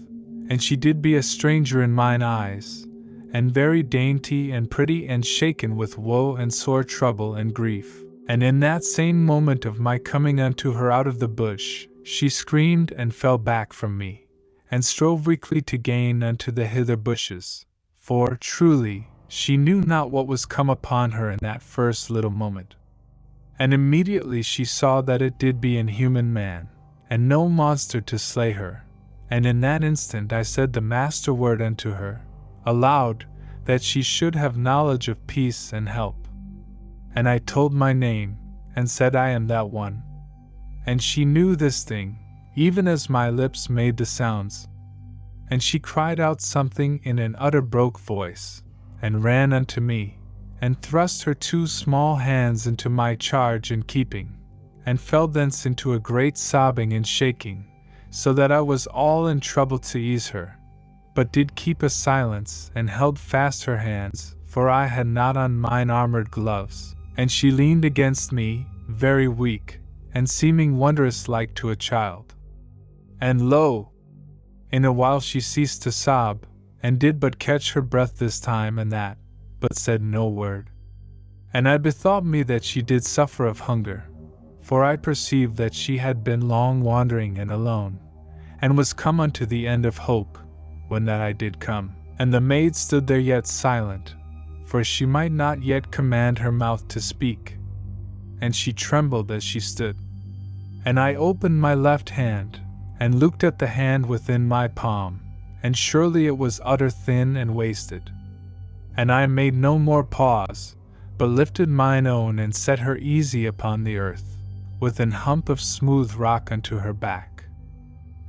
and she did be a stranger in mine eyes, and very dainty and pretty and shaken with woe and sore trouble and grief. And in that same moment of my coming unto her out of the bush, she screamed and fell back from me, and strove weakly to gain unto the hither bushes, for, truly, she knew not what was come upon her in that first little moment. And immediately she saw that it did be an human man, and no monster to slay her, and in that instant I said the master word unto her, aloud, that she should have knowledge of peace and help. And I told my name, and said I am that one. And she knew this thing, even as my lips made the sounds. And she cried out something in an utter broke voice, and ran unto me, and thrust her 2 small hands into my charge and keeping, and fell thence into a great sobbing and shaking, so that I was all in trouble to ease her, but did keep a silence, and held fast her hands, for I had not on mine armored gloves. And she leaned against me, very weak, and seeming wondrous like to a child. And lo! In a while she ceased to sob, and did but catch her breath this time and that, but said no word. And I bethought me that she did suffer of hunger, for I perceived that she had been long wandering and alone, and was come unto the end of hope, when that I did come. And the maid stood there yet silent, for she might not yet command her mouth to speak, and she trembled as she stood. And I opened my left hand, and looked at the hand within my palm, and surely it was utter thin and wasted. And I made no more pause, but lifted mine own and set her easy upon the earth, with an hump of smooth rock unto her back.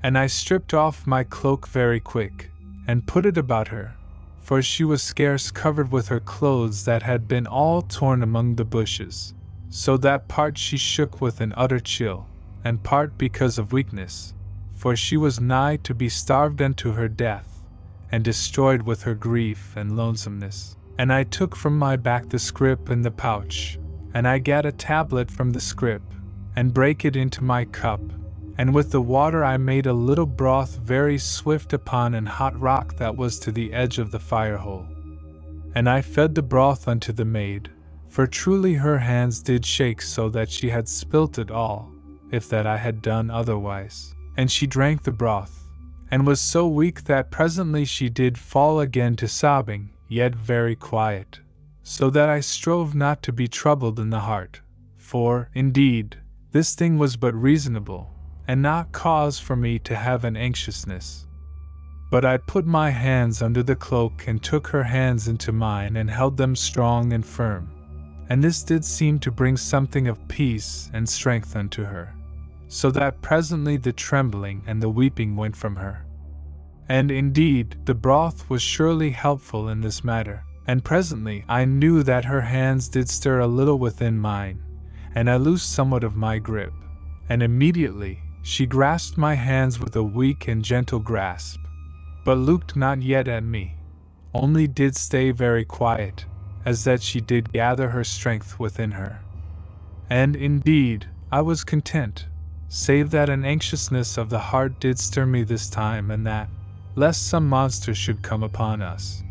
And I stripped off my cloak very quick, and put it about her, for she was scarce covered with her clothes that had been all torn among the bushes, so that part she shook with an utter chill, and part because of weakness, for she was nigh to be starved unto her death, and destroyed with her grief and lonesomeness. And I took from my back the scrip and the pouch, and I gat a tablet from the scrip, and brake it into my cup, and with the water I made a little broth very swift upon an hot rock that was to the edge of the fire hole. And I fed the broth unto the maid, for truly her hands did shake so that she had spilt it all, if that I had done otherwise. And she drank the broth, and was so weak that presently she did fall again to sobbing, yet very quiet, so that I strove not to be troubled in the heart, for, indeed, this thing was but reasonable, and not cause for me to have an anxiousness. But I put my hands under the cloak and took her hands into mine and held them strong and firm, and this did seem to bring something of peace and strength unto her, so that presently the trembling and the weeping went from her. And indeed, the broth was surely helpful in this matter, and presently I knew that her hands did stir a little within mine, and I loosed somewhat of my grip, and immediately she grasped my hands with a weak and gentle grasp, but looked not yet at me, only did stay very quiet, as that she did gather her strength within her. And indeed, I was content, save that an anxiousness of the heart did stir me this time, and that, lest some monster should come upon us.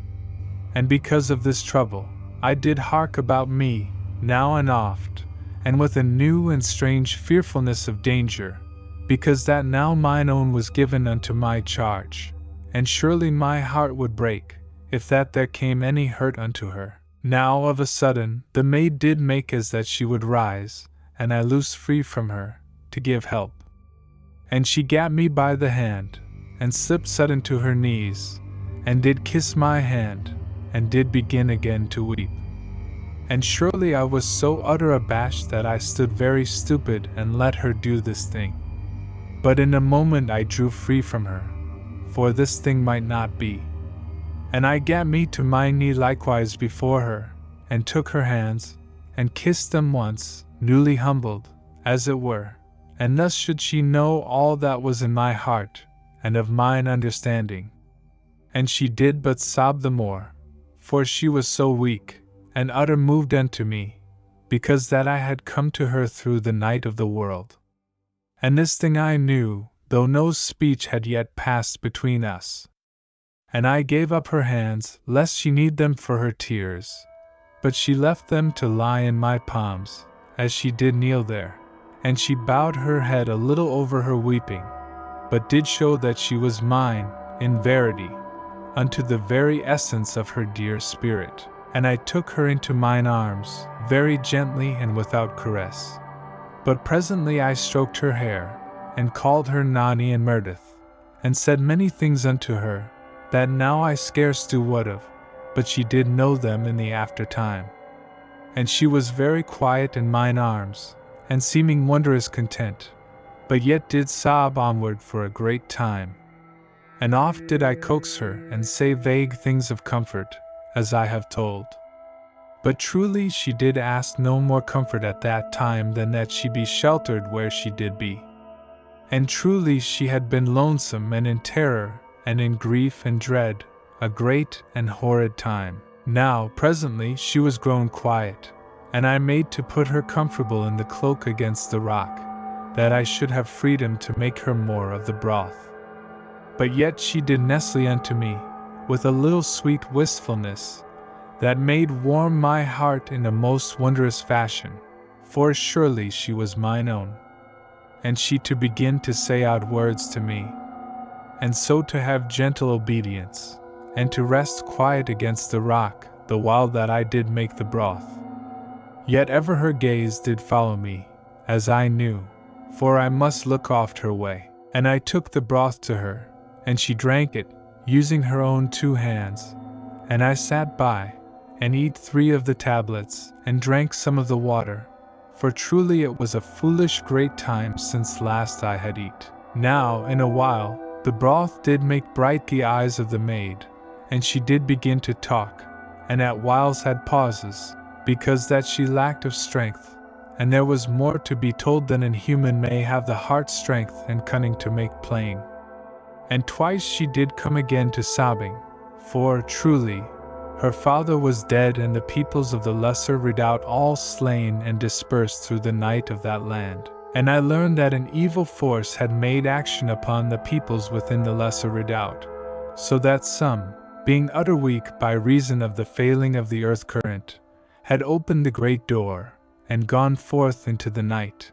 And because of this trouble, I did hark about me, now and oft, and with a new and strange fearfulness of danger, because that now mine own was given unto my charge, and surely my heart would break, if that there came any hurt unto her. Now of a sudden, the maid did make as that she would rise, and I loosed free from her, to give help. And she gat me by the hand, and slipped sudden to her knees, and did kiss my hand, and did begin again to weep. And surely I was so utter abashed that I stood very stupid and let her do this thing. But in a moment I drew free from her, for this thing might not be. And I gat me to my knee likewise before her, and took her hands, and kissed them once, newly humbled, as it were, and thus should she know all that was in my heart, and of mine understanding. And she did but sob the more, for she was so weak, and utter moved unto me, because that I had come to her through the night of the world. And this thing I knew, though no speech had yet passed between us. And I gave up her hands, lest she need them for her tears, but she left them to lie in my palms, as she did kneel there, and she bowed her head a little over her weeping, but did show that she was mine, in verity, unto the very essence of her dear spirit. And I took her into mine arms, very gently and without caress. But presently I stroked her hair, and called her Nani and Meredith, and said many things unto her, that now I scarce do what of, but she did know them in the after time. And she was very quiet in mine arms, and seeming wondrous content, but yet did sob onward for a great time. And oft did I coax her, and say vague things of comfort, as I have told. But truly she did ask no more comfort at that time than that she be sheltered where she did be. And truly she had been lonesome and in terror, and in grief and dread, a great and horrid time. Now, presently, she was grown quiet, and I made to put her comfortable in the cloak against the rock, that I should have freedom to make her more of the broth. But yet she did nestle unto me, with a little sweet wistfulness, that made warm my heart in a most wondrous fashion, for surely she was mine own. And she to begin to say out words to me, and so to have gentle obedience, and to rest quiet against the rock, the while that I did make the broth. Yet ever her gaze did follow me, as I knew, for I must look oft her way. And I took the broth to her, and she drank it, using her own 2 hands, and I sat by, and eat 3 of the tablets, and drank some of the water, for truly it was a foolish great time since last I had eat. Now, in a while, the broth did make bright the eyes of the maid, and she did begin to talk, and at whiles had pauses, because that she lacked of strength, and there was more to be told than an human may have the heart strength and cunning to make plain. And twice she did come again to sobbing, for, truly, Her father was dead, and the peoples of the Lesser Redoubt all slain and dispersed through the night of that land. And I learned that an evil force had made action upon the peoples within the Lesser Redoubt, so that some, being utter weak by reason of the failing of the earth current, had opened the great door, and gone forth into the night.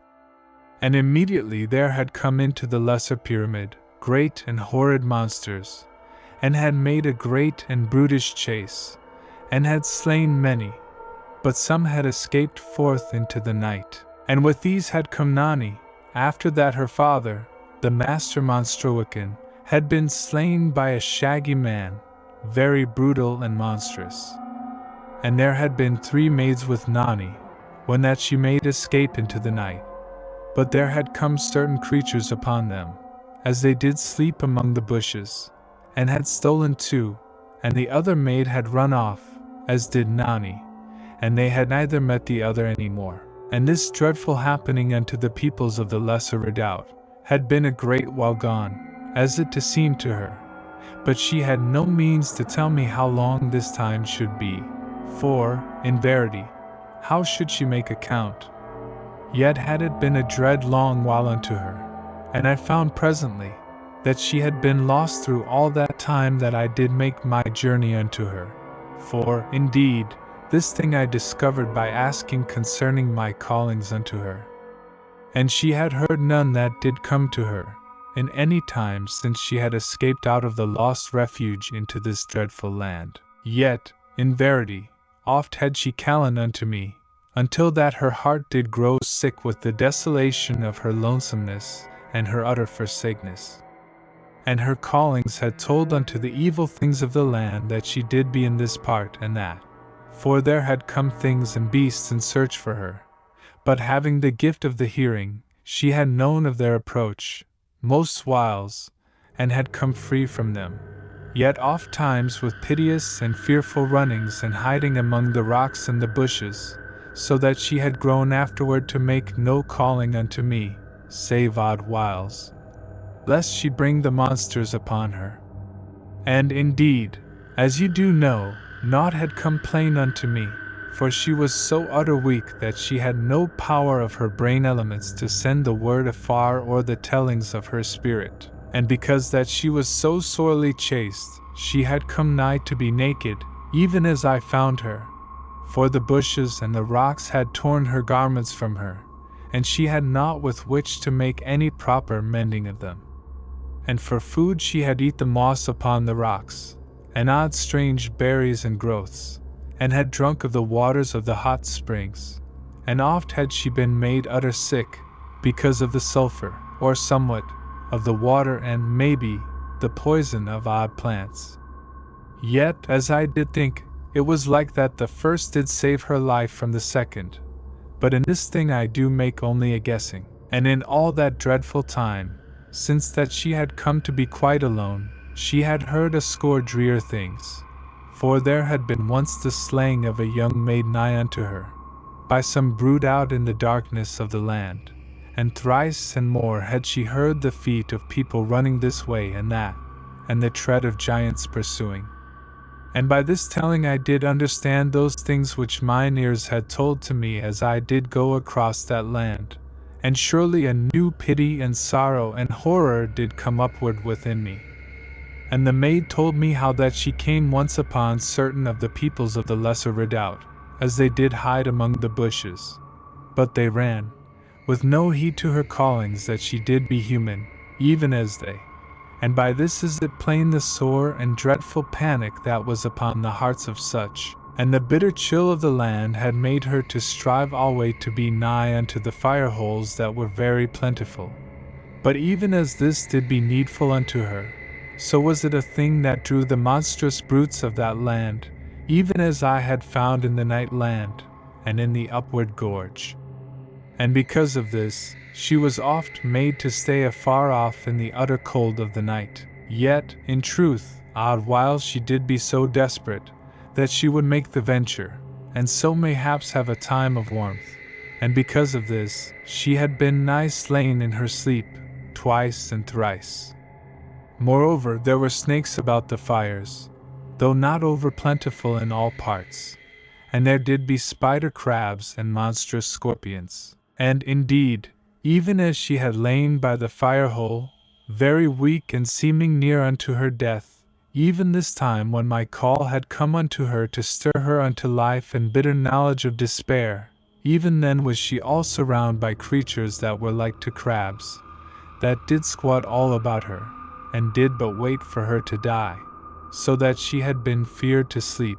And immediately there had come into the Lesser Pyramid great and horrid monsters, and had made a great and brutish chase, and had slain many, but some had escaped forth into the night. And with these had come Nani, after that her father, the master Monstroican, had been slain by a shaggy man, very brutal and monstrous. And there had been 3 maids with Nani, when that she made escape into the night. But there had come certain creatures upon them, as they did sleep among the bushes, and had stolen 2, and the other maid had run off, as did Nani, and they had neither met the other any more. And this dreadful happening unto the peoples of the Lesser Redoubt had been a great while gone, as it seemed to her, but she had no means to tell me how long this time should be, for, in verity, how should she make account? Yet had it been a dread long while unto her, and I found presently that she had been lost through all that time that I did make my journey unto her. For, indeed, this thing I discovered by asking concerning my callings unto her. And she had heard none that did come to her, in any time since she had escaped out of the lost refuge into this dreadful land. Yet, in verity, oft had she callen unto me, until that her heart did grow sick with the desolation of her lonesomeness, and her utter forsakenness. And her callings had told unto the evil things of the land that she did be in this part and that. For there had come things and beasts in search for her, but having the gift of the hearing, she had known of their approach, most whiles, and had come free from them. Yet oft times with piteous and fearful runnings and hiding among the rocks and the bushes, so that she had grown afterward to make no calling unto me, save odd whiles, lest she bring the monsters upon her. And indeed, as you do know, naught had come plain unto me, for she was so utter weak that she had no power of her brain elements to send the word afar or the tellings of her spirit. And because that she was so sorely chased, she had come nigh to be naked, even as I found her. For the bushes and the rocks had torn her garments from her, and she had naught with which to make any proper mending of them. And for food she had eat the moss upon the rocks, and odd strange berries and growths, and had drunk of the waters of the hot springs, and oft had she been made utter sick, because of the sulphur, or somewhat, of the water and, maybe, the poison of odd plants. Yet, as I did think, it was like that the first did save her life from the second, but in this thing I do make only a guessing. And in all that dreadful time, since that she had come to be quite alone, she had heard a score drear things. For there had been once the slaying of a young maid nigh unto her, by some brood out in the darkness of the land, and thrice and more had she heard the feet of people running this way and that, and the tread of giants pursuing. And by this telling I did understand those things which mine ears had told to me as I did go across that land, and surely a new pity and sorrow and horror did come upward within me. And the maid told me how that she came once upon certain of the peoples of the Lesser Redoubt, as they did hide among the bushes. But they ran, with no heed to her callings that she did be human, even as they. And by this is it plain the sore and dreadful panic that was upon the hearts of such, and the bitter chill of the land had made her to strive alway to be nigh unto the fire holes that were very plentiful. But even as this did be needful unto her, so was it a thing that drew the monstrous brutes of that land, even as I had found in the night land, and in the upward gorge. And because of this, she was oft made to stay afar off in the utter cold of the night. Yet, in truth, odd whiles she did be so desperate, that she would make the venture, and so mayhaps have a time of warmth. And because of this, she had been nigh slain in her sleep, twice and thrice. Moreover, there were snakes about the fires, though not over plentiful in all parts, and there did be spider crabs and monstrous scorpions. And indeed, even as she had lain by the fire-hole, very weak and seeming near unto her death, even this time when my call had come unto her to stir her unto life and bitter knowledge of despair, even then was she all surrounded by creatures that were like to crabs, that did squat all about her, and did but wait for her to die, so that she had been feared to sleep,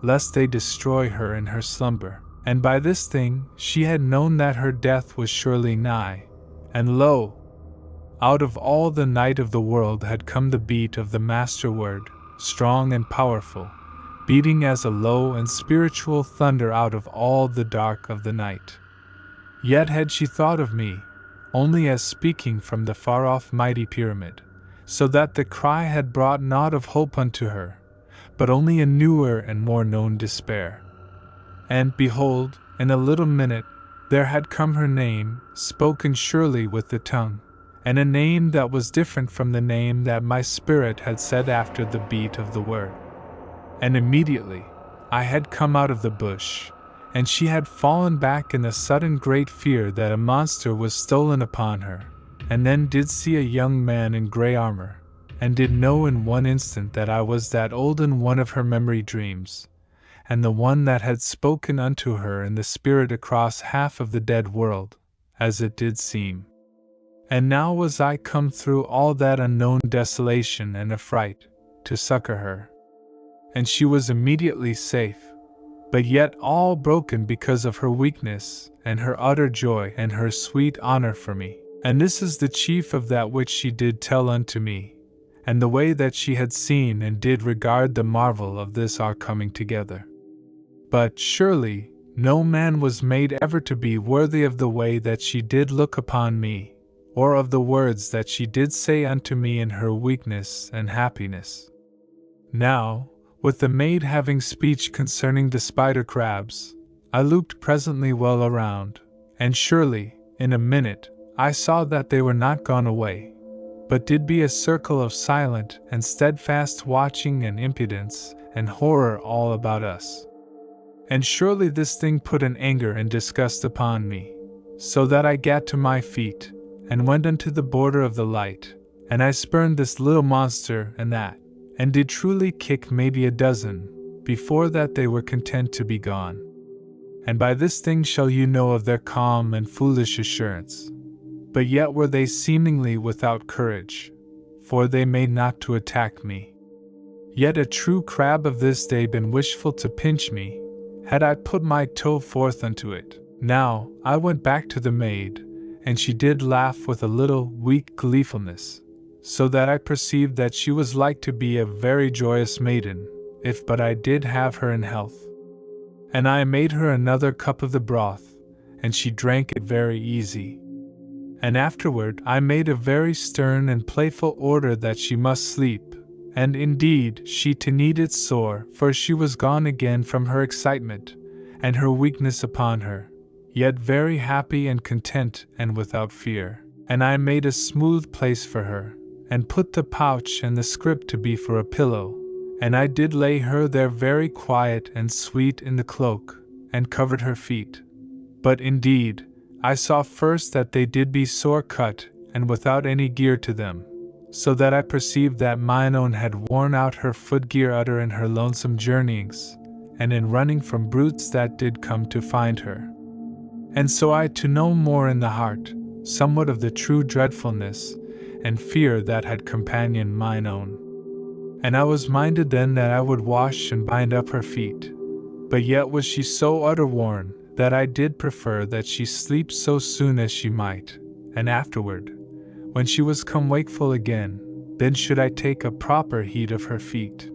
lest they destroy her in her slumber. And by this thing she had known that her death was surely nigh. And lo! Out of all the night of the world had come the beat of the Master Word, strong and powerful, beating as a low and spiritual thunder out of all the dark of the night. Yet had she thought of me, only as speaking from the far-off mighty pyramid, so that the cry had brought naught of hope unto her, but only a newer and more known despair. And behold, in a little minute, there had come her name, spoken surely with the tongue, and a name that was different from the name that my spirit had said after the beat of the word. And immediately, I had come out of the bush, and she had fallen back in a sudden great fear that a monster was stolen upon her, and then did see a young man in grey armor, and did know in one instant that I was that olden one of her memory dreams, and the one that had spoken unto her in the spirit across half of the dead world, as it did seem. And now was I come through all that unknown desolation and affright, to succor her. And she was immediately safe, but yet all broken because of her weakness, and her utter joy, and her sweet honor for me. And this is the chief of that which she did tell unto me, and the way that she had seen and did regard the marvel of this our coming together. But surely no man was made ever to be worthy of the way that she did look upon me, or of the words that she did say unto me in her weakness and happiness. Now, with the maid having speech concerning the spider crabs, I looked presently well around, and surely, in a minute, I saw that they were not gone away, but did be a circle of silent and steadfast watching and impudence and horror all about us. And surely this thing put an anger and disgust upon me, so that I gat to my feet, and went unto the border of the light, and I spurned this little monster and that, and did truly kick maybe a dozen, before that they were content to be gone. And by this thing shall you know of their calm and foolish assurance. But yet were they seemingly without courage, for they made not to attack me. Yet a true crab of this day been wishful to pinch me, had I put my toe forth unto it. Now, I went back to the maid, and she did laugh with a little weak gleefulness, so that I perceived that she was like to be a very joyous maiden, if but I did have her in health. And I made her another cup of the broth, and she drank it very easy. And afterward I made a very stern and playful order that she must sleep, and indeed she to need it sore, for she was gone again from her excitement, and her weakness upon her, yet very happy and content and without fear. And I made a smooth place for her, and put the pouch and the scrip to be for a pillow, and I did lay her there very quiet and sweet in the cloak, and covered her feet. But indeed, I saw first that they did be sore cut, and without any gear to them, so that I perceived that mine own had worn out her foot-gear utter in her lonesome journeyings, and in running from brutes that did come to find her. And so I to know more in the heart, somewhat of the true dreadfulness and fear that had companioned mine own. And I was minded then that I would wash and bind up her feet, but yet was she so utter worn, that I did prefer that she sleep so soon as she might, and afterward, when she was come wakeful again, then should I take a proper heed of her feet.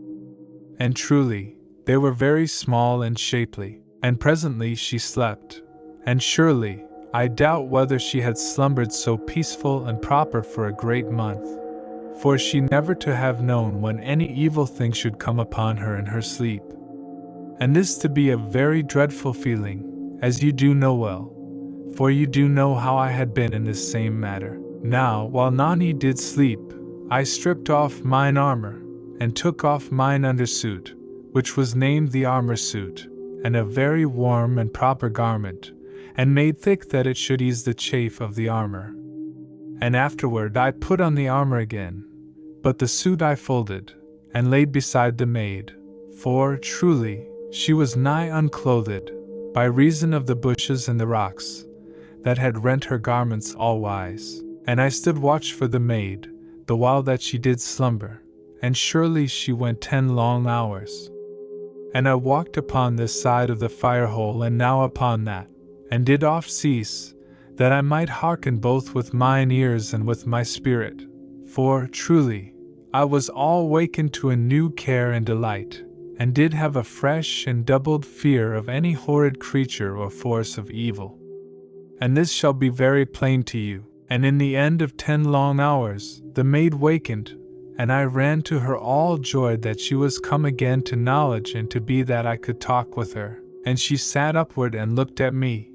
And truly, they were very small and shapely, and presently she slept, and surely, I doubt whether she had slumbered so peaceful and proper for a great month, for she never to have known when any evil thing should come upon her in her sleep. And this to be a very dreadful feeling, as you do know well, for you do know how I had been in this same matter. Now, while Nani did sleep, I stripped off mine armor, and took off mine undersuit, which was named the armor suit, and a very warm and proper garment, and made thick that it should ease the chafe of the armor. And afterward I put on the armor again, but the suit I folded, and laid beside the maid, for, truly, she was nigh unclothed, by reason of the bushes and the rocks, that had rent her garments all wise. And I stood watch for the maid, the while that she did slumber, and surely she went 10 long hours. And I walked upon this side of the fire hole and now upon that, and did oft cease, that I might hearken both with mine ears and with my spirit, for, truly, I was all wakened to a new care and delight, and did have a fresh and doubled fear of any horrid creature or force of evil. And this shall be very plain to you. And in the end of 10 long hours, the maid wakened, and I ran to her all joyed that she was come again to knowledge and to be that I could talk with her. And she sat upward and looked at me,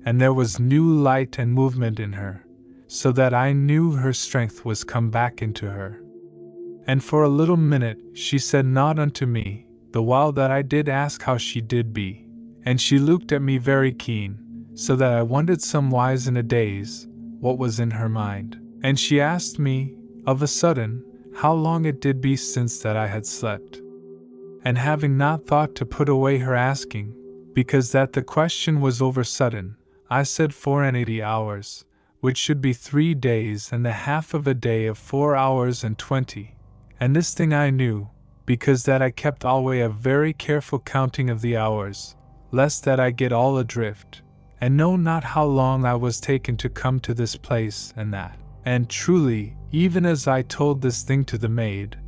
and there was new light and movement in her, so that I knew her strength was come back into her. And for a little minute she said naught unto me, the while that I did ask how she did be. And she looked at me very keen, so that I wondered somewise in a daze what was in her mind. And she asked me, of a sudden, how long it did be since that I had slept. And having not thought to put away her asking, because that the question was over sudden, I said 84 hours, which should be 3 days and the half of a day of 4 hours and 20. And this thing I knew, because that I kept alway a very careful counting of the hours, lest that I get all adrift, and know not how long I was taken to come to this place and that. And truly, even as I told this thing to the maid,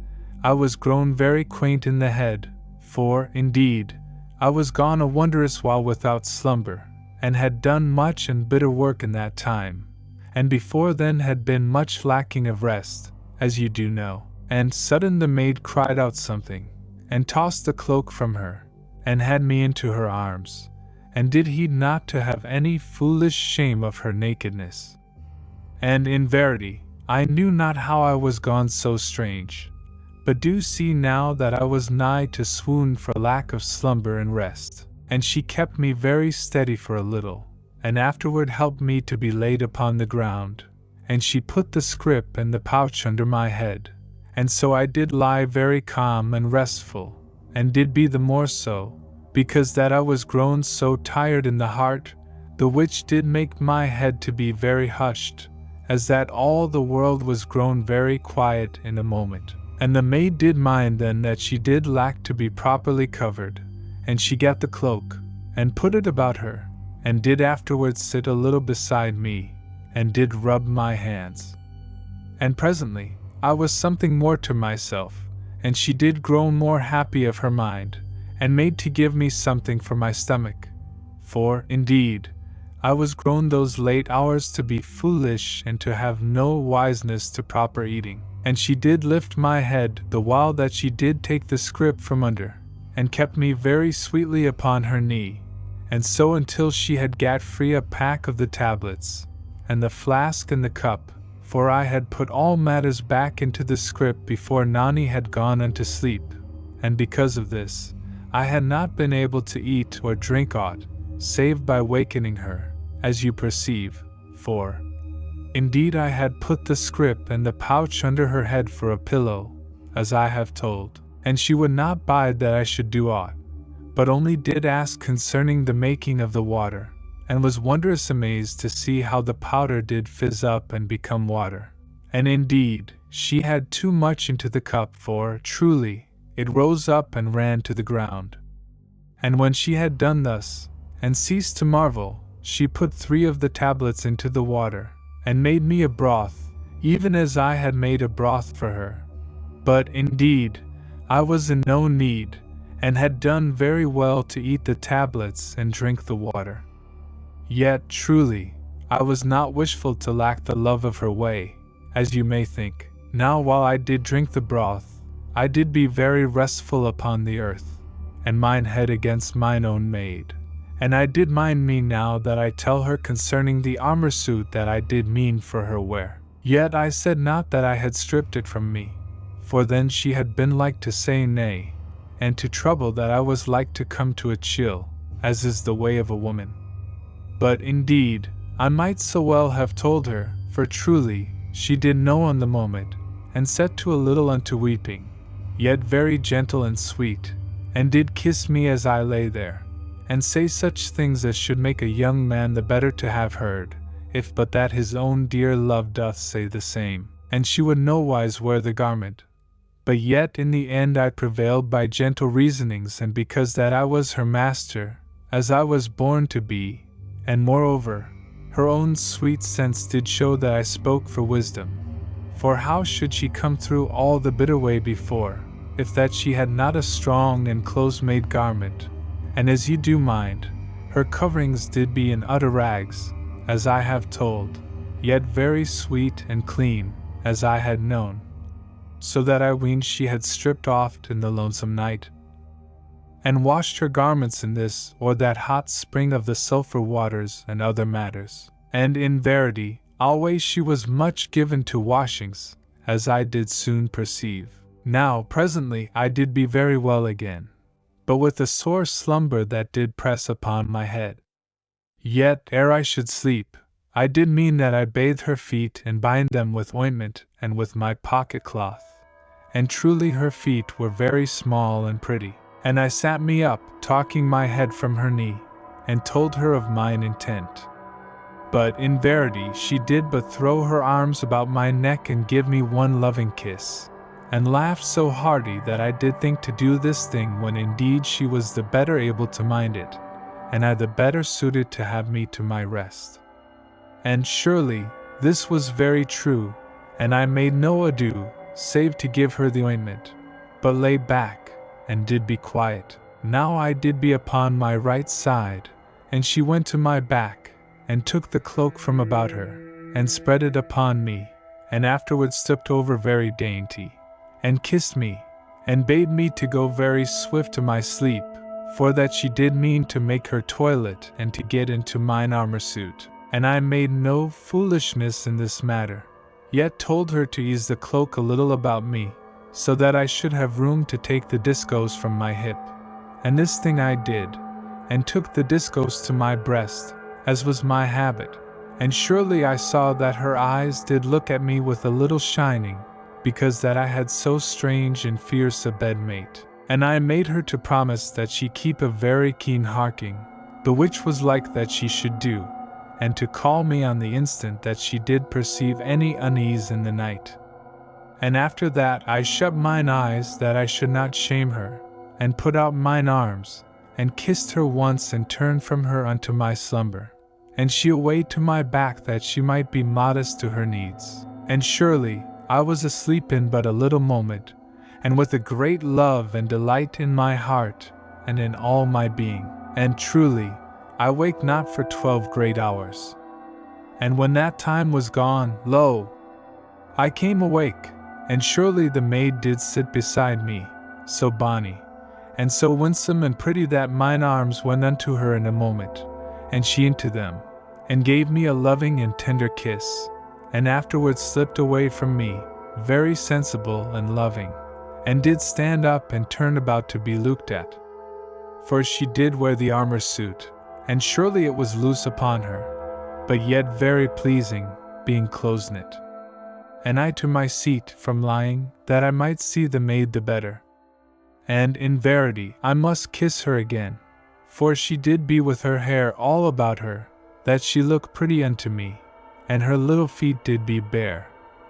I was grown very quaint in the head, for, indeed, I was gone a wondrous while without slumber, and had done much and bitter work in that time, and before then had been much lacking of rest, as you do know. And sudden the maid cried out something, and tossed the cloak from her, and had me into her arms, and did heed not to have any foolish shame of her nakedness. And in verity, I knew not how I was gone so strange, but do see now that I was nigh to swoon for lack of slumber and rest. And she kept me very steady for a little, and afterward helped me to be laid upon the ground, and she put the scrip and the pouch under my head, and so I did lie very calm and restful, and did be the more so, because that I was grown so tired in the heart, the which did make my head to be very hushed, as that all the world was grown very quiet in a moment. And the maid did mind then that she did lack to be properly covered, and she gat the cloak, and put it about her, and did afterwards sit a little beside me, and did rub my hands. And presently, I was something more to myself, and she did grow more happy of her mind, and made to give me something for my stomach. For, indeed, I was grown those late hours to be foolish and to have no wiseness to proper eating. And she did lift my head the while that she did take the scrip from under, and kept me very sweetly upon her knee, and so until she had gat free a pack of the tablets, and the flask and the cup, for I had put all matters back into the scrip before Nani had gone unto sleep, and because of this, I had not been able to eat or drink aught, save by wakening her, as you perceive, for indeed I had put the scrip and the pouch under her head for a pillow, as I have told, and she would not bide that I should do aught, but only did ask concerning the making of the water, and was wondrous amazed to see how the powder did fizz up and become water. And indeed, she had too much into the cup, for, truly, it rose up and ran to the ground. And when she had done thus, and ceased to marvel, she put 3 of the tablets into the water, and made me a broth, even as I had made a broth for her. But, indeed, I was in no need, and had done very well to eat the tablets and drink the water. Yet, truly, I was not wishful to lack the love of her way, as you may think. Now while I did drink the broth, I did be very restful upon the earth, and mine head against mine own maid. And I did mind me now that I tell her concerning the armor suit that I did mean for her wear. Yet I said not that I had stripped it from me, for then she had been like to say nay, and to trouble that I was like to come to a chill, as is the way of a woman. But indeed, I might so well have told her, for truly, she did know on the moment, and set to a little unto weeping, yet very gentle and sweet, and did kiss me as I lay there, and say such things as should make a young man the better to have heard, if but that his own dear love doth say the same, and she would nowise wear the garment. But yet in the end I prevailed by gentle reasonings, and because that I was her master, as I was born to be, and moreover, her own sweet sense did show that I spoke for wisdom. For how should she come through all the bitter way before, if that she had not a strong and close-made garment? And as ye do mind, her coverings did be in utter rags, as I have told, yet very sweet and clean, as I had known. So that I weened she had stripped oft in the lonesome night, and washed her garments in this or that hot spring of the sulphur waters and other matters. And in verity, always she was much given to washings, as I did soon perceive. Now presently I did be very well again, but with a sore slumber that did press upon my head. Yet ere I should sleep, I did mean that I bathe her feet and bind them with ointment and with my pocket cloth. And truly her feet were very small and pretty. And I sat me up, talking my head from her knee, and told her of mine intent. But in verity she did but throw her arms about my neck and give me one loving kiss, and laughed so hearty that I did think to do this thing when indeed she was the better able to mind it, and I the better suited to have me to my rest. And surely this was very true, and I made no ado, save to give her the ointment, but lay back, and did be quiet. Now I did be upon my right side, and she went to my back, and took the cloak from about her, and spread it upon me, and afterwards stepped over very dainty, and kissed me, and bade me to go very swift to my sleep, for that she did mean to make her toilet and to get into mine armor suit. And I made no foolishness in this matter, yet told her to ease the cloak a little about me, so that I should have room to take the discos from my hip. And this thing I did, and took the discos to my breast, as was my habit, and surely I saw that her eyes did look at me with a little shining, because that I had so strange and fierce a bedmate. And I made her to promise that she keep a very keen harking, the which was like that she should do, and to call me on the instant that she did perceive any unease in the night. And after that I shut mine eyes that I should not shame her, and put out mine arms, and kissed her once and turned from her unto my slumber. And she away to my back that she might be modest to her needs. And surely I was asleep in but a little moment, and with a great love and delight in my heart, and in all my being. And truly, I waked not for 12 great hours. And when that time was gone, lo! I came awake, and surely the maid did sit beside me, so bonny, and so winsome and pretty that mine arms went unto her in a moment, and she into them, and gave me a loving and tender kiss, and afterwards slipped away from me, very sensible and loving, and did stand up and turn about to be looked at. For she did wear the armor suit, and surely it was loose upon her, but yet very pleasing, being close-knit. And I to my seat from lying, that I might see the maid the better. And in verity I must kiss her again, for she did be with her hair all about her, that she looked pretty unto me, and her little feet did be bare,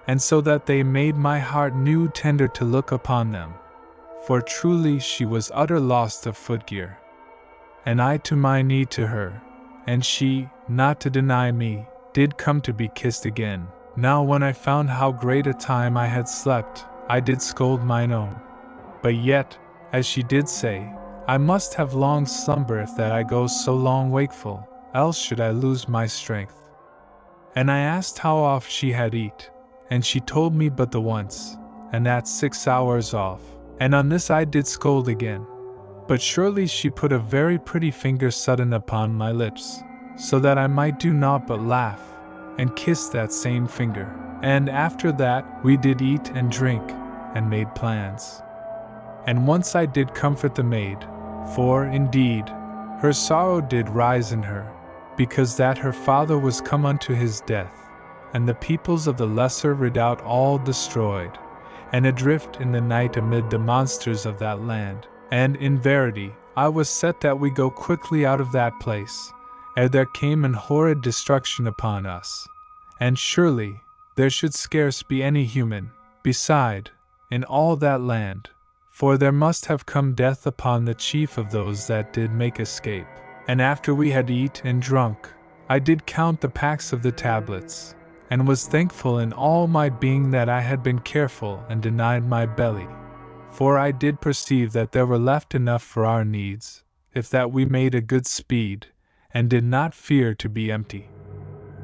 and so that they made my heart new tender to look upon them, for truly she was utter lost of footgear. And I to my knee to her, and she, not to deny me, did come to be kissed again. Now when I found how great a time I had slept, I did scold mine own. But yet, as she did say, I must have long slumber if that I go so long wakeful, else should I lose my strength. And I asked how oft she had eat, and she told me but the once, and that 6 hours off. And on this I did scold again. But surely she put a very pretty finger sudden upon my lips, so that I might do naught but laugh, and kiss that same finger. And after that we did eat and drink, and made plans. And once I did comfort the maid, for, indeed, her sorrow did rise in her, because that her father was come unto his death, and the peoples of the lesser redoubt all destroyed, and adrift in the night amid the monsters of that land. And in verity, I was set that we go quickly out of that place, ere there came an horrid destruction upon us. And surely, there should scarce be any human, beside, in all that land, for there must have come death upon the chief of those that did make escape. And after we had eat and drunk, I did count the packs of the tablets, and was thankful in all my being that I had been careful and denied my belly. For I did perceive that there were left enough for our needs, if that we made a good speed, and did not fear to be empty.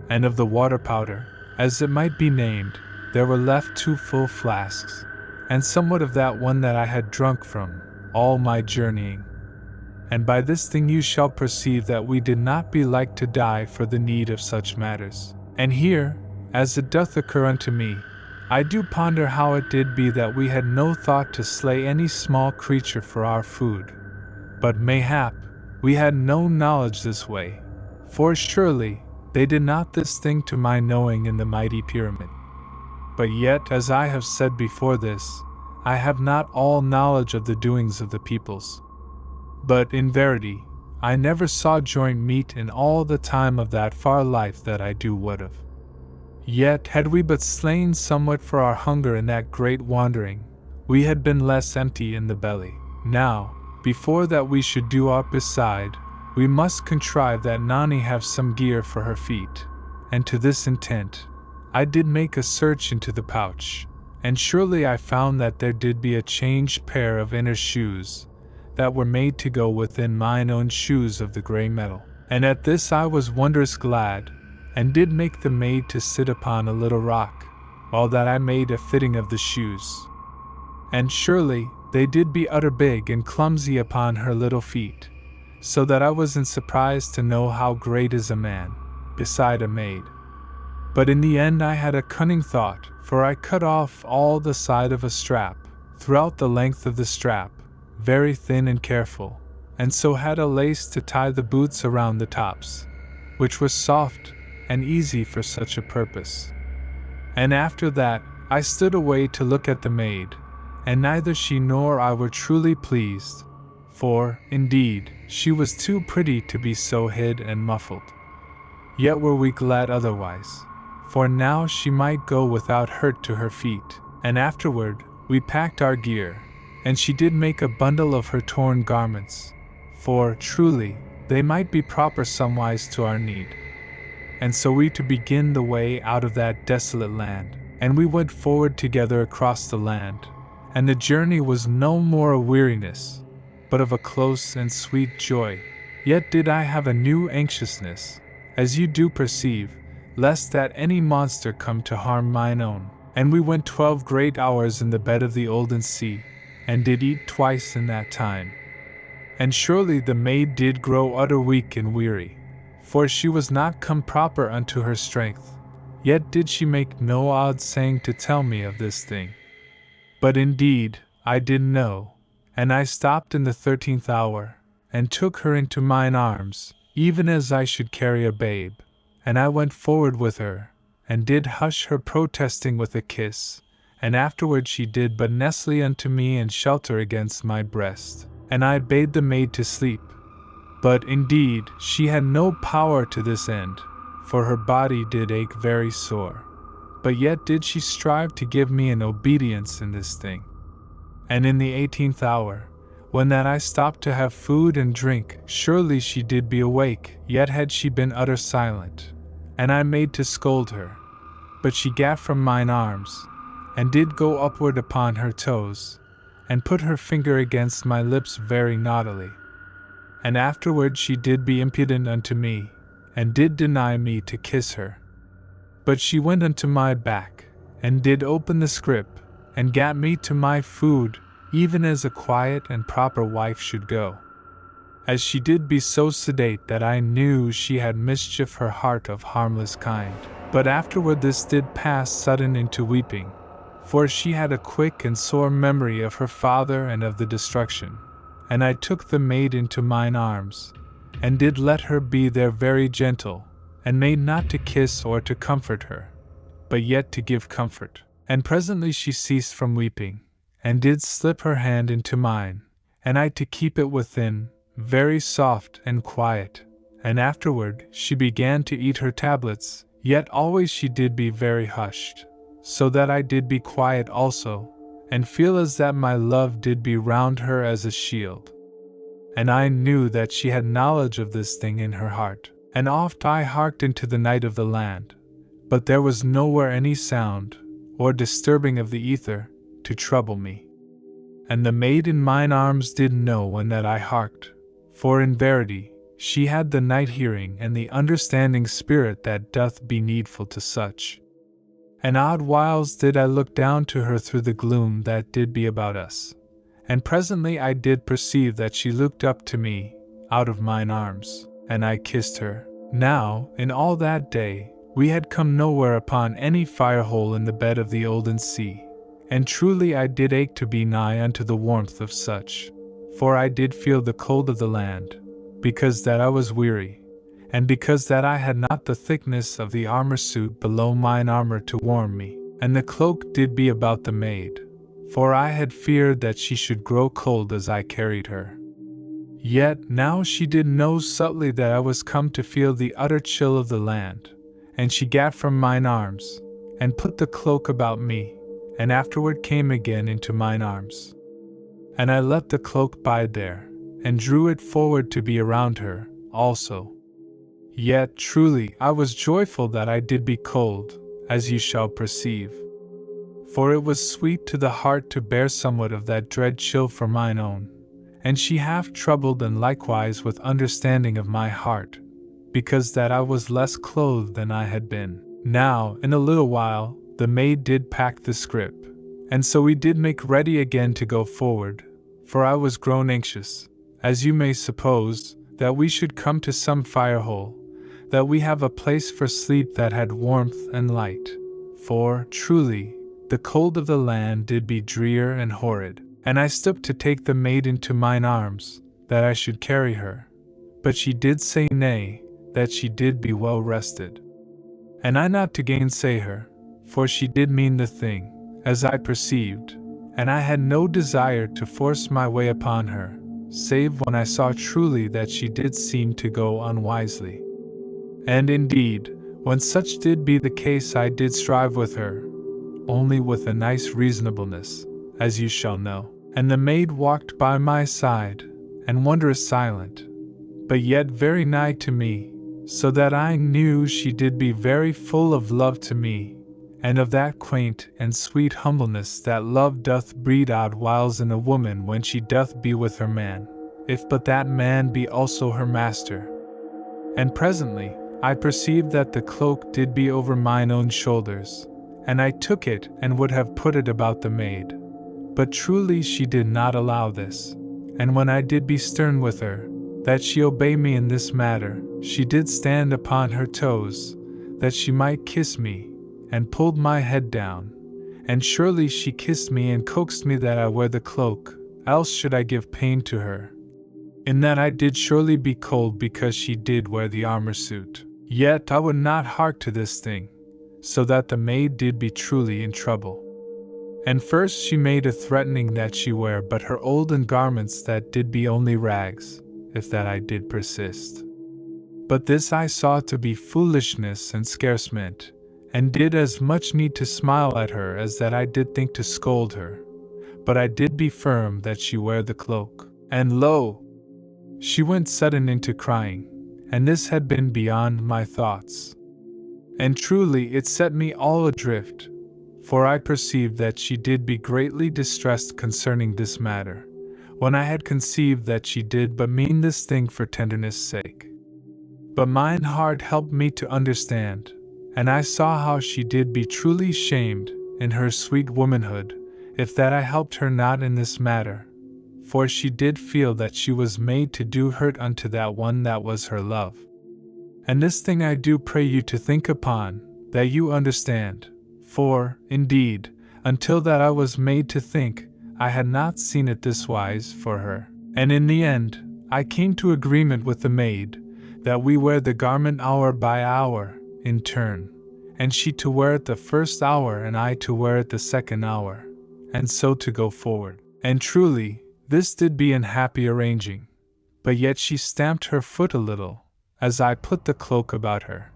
And of the water powder, as it might be named, there were left 2 full flasks, and somewhat of that one that I had drunk from all my journeying. And by this thing you shall perceive that we did not be like to die for the need of such matters. And here, as it doth occur unto me, I do ponder how it did be that we had no thought to slay any small creature for our food. But mayhap, we had no knowledge this way, for surely, they did not this thing to my knowing in the mighty pyramid. But yet, as I have said before this, I have not all knowledge of the doings of the peoples. But in verity, I never saw joint meat in all the time of that far life that I do would of. Yet had we but slain somewhat for our hunger in that great wandering, we had been less empty in the belly. Now, before that we should do aught beside, we must contrive that Nani have some gear for her feet, and to this intent, I did make a search into the pouch, and surely I found that there did be a changed pair of inner shoes, that were made to go within mine own shoes of the grey metal. And at this I was wondrous glad, and did make the maid to sit upon a little rock, while that I made a fitting of the shoes. And surely, they did be utter big and clumsy upon her little feet, so that I was in surprise to know how great is a man, beside a maid. But in the end I had a cunning thought, for I cut off all the side of a strap, throughout the length of the strap, very thin and careful, and so had a lace to tie the boots around the tops, which was soft and easy for such a purpose. And after that, I stood away to look at the maid, and neither she nor I were truly pleased, for, indeed, she was too pretty to be so hid and muffled. Yet were we glad otherwise, for now she might go without hurt to her feet. And afterward, we packed our gear, and she did make a bundle of her torn garments, for, truly, they might be proper somewise to our need. And so we to begin the way out of that desolate land, and we went forward together across the land, and the journey was no more a weariness, but of a close and sweet joy. Yet did I have a new anxiousness, as you do perceive, lest that any monster come to harm mine own. And we went 12 great hours in the bed of the olden sea, and did eat twice in that time. And surely the maid did grow utter weak and weary, for she was not come proper unto her strength, yet did she make no odd saying to tell me of this thing. But indeed, I did know, and I stopped in the 13th hour, and took her into mine arms, even as I should carry a babe, and I went forward with her, and did hush her protesting with a kiss, and afterward she did but nestle unto me and shelter against my breast, and I bade the maid to sleep. But indeed, she had no power to this end, for her body did ache very sore. But yet did she strive to give me an obedience in this thing. And in the 18th hour, when that I stopped to have food and drink, surely she did be awake, yet had she been utter silent, and I made to scold her. But she gat from mine arms, and did go upward upon her toes, and put her finger against my lips very naughtily. And afterward she did be impudent unto me, and did deny me to kiss her. But she went unto my back, and did open the scrip, and gat me to my food, even as a quiet and proper wife should go. As she did be so sedate that I knew she had mischief her heart of harmless kind. But afterward this did pass sudden into weeping, for she had a quick and sore memory of her father and of the destruction. And I took the maid into mine arms, and did let her be there very gentle, and made not to kiss or to comfort her, but yet to give comfort. And presently she ceased from weeping, and did slip her hand into mine, and I to keep it within, very soft and quiet. And afterward she began to eat her tablets, yet always she did be very hushed, so that I did be quiet also, and feel as that my love did be round her as a shield. And I knew that she had knowledge of this thing in her heart, and oft I harked into the night of the land, but there was nowhere any sound, or disturbing of the ether, to trouble me. And the maid in mine arms did know when that I harked, for in verity, she had the night hearing and the understanding spirit that doth be needful to such. And odd whiles did I look down to her through the gloom that did be about us, and presently I did perceive that she looked up to me, out of mine arms, and I kissed her. Now, in all that day, we had come nowhere upon any firehole in the bed of the olden sea, and truly I did ache to be nigh unto the warmth of such, for I did feel the cold of the land, because that I was weary, and because that I had not the thickness of the armor suit below mine armor to warm me, and the cloak did be about the maid, for I had feared that she should grow cold as I carried her. Yet now she did know subtly that I was come to feel the utter chill of the land, and she gat from mine arms, and put the cloak about me, and afterward came again into mine arms. And I let the cloak bide there, and drew it forward to be around her, also. Yet truly I was joyful that I did be cold, as you shall perceive. For it was sweet to the heart to bear somewhat of that dread chill for mine own, and she half troubled and likewise with understanding of my heart, because that I was less clothed than I had been. Now, in a little while, the maid did pack the scrip, and so we did make ready again to go forward, for I was grown anxious, as you may suppose, that we should come to some firehole, that we have a place for sleep that had warmth and light, for, truly, the cold of the land did be drear and horrid. And I stooped to take the maid into mine arms, that I should carry her, but she did say nay, that she did be well rested. And I not to gainsay her, for she did mean the thing, as I perceived, and I had no desire to force my way upon her, save when I saw truly that she did seem to go unwisely. And indeed, when such did be the case I did strive with her, only with a nice reasonableness, as you shall know. And the maid walked by my side, and wondrous silent, but yet very nigh to me, so that I knew she did be very full of love to me, and of that quaint and sweet humbleness that love doth breed odd whiles in a woman when she doth be with her man, if but that man be also her master. And presently, I perceived that the cloak did be over mine own shoulders, and I took it and would have put it about the maid. But truly she did not allow this, and when I did be stern with her, that she obey me in this matter, she did stand upon her toes, that she might kiss me, and pulled my head down, and surely she kissed me and coaxed me that I wear the cloak, else should I give pain to her. In that I did surely be cold because she did wear the armor suit. Yet I would not hark to this thing, so that the maid did be truly in trouble. And first she made a threatening that she wear but her olden garments that did be only rags, if that I did persist. But this I saw to be foolishness and scarce meant, and did as much need to smile at her as that I did think to scold her. But I did be firm that she wear the cloak. And lo! She went sudden into crying, and this had been beyond my thoughts. And truly it set me all adrift, for I perceived that she did be greatly distressed concerning this matter, when I had conceived that she did but mean this thing for tenderness' sake. But mine heart helped me to understand, and I saw how she did be truly shamed, in her sweet womanhood, if that I helped her not in this matter, for she did feel that she was made to do hurt unto that one that was her love. And this thing I do pray you to think upon, that you understand, for, indeed, until that I was made to think I had not seen it this wise for her. And in the end, I came to agreement with the maid, that we wear the garment hour by hour, in turn, and she to wear it the first hour and I to wear it the second hour, and so to go forward. And truly, this did be an happy arranging, but yet she stamped her foot a little, as I put the cloak about her.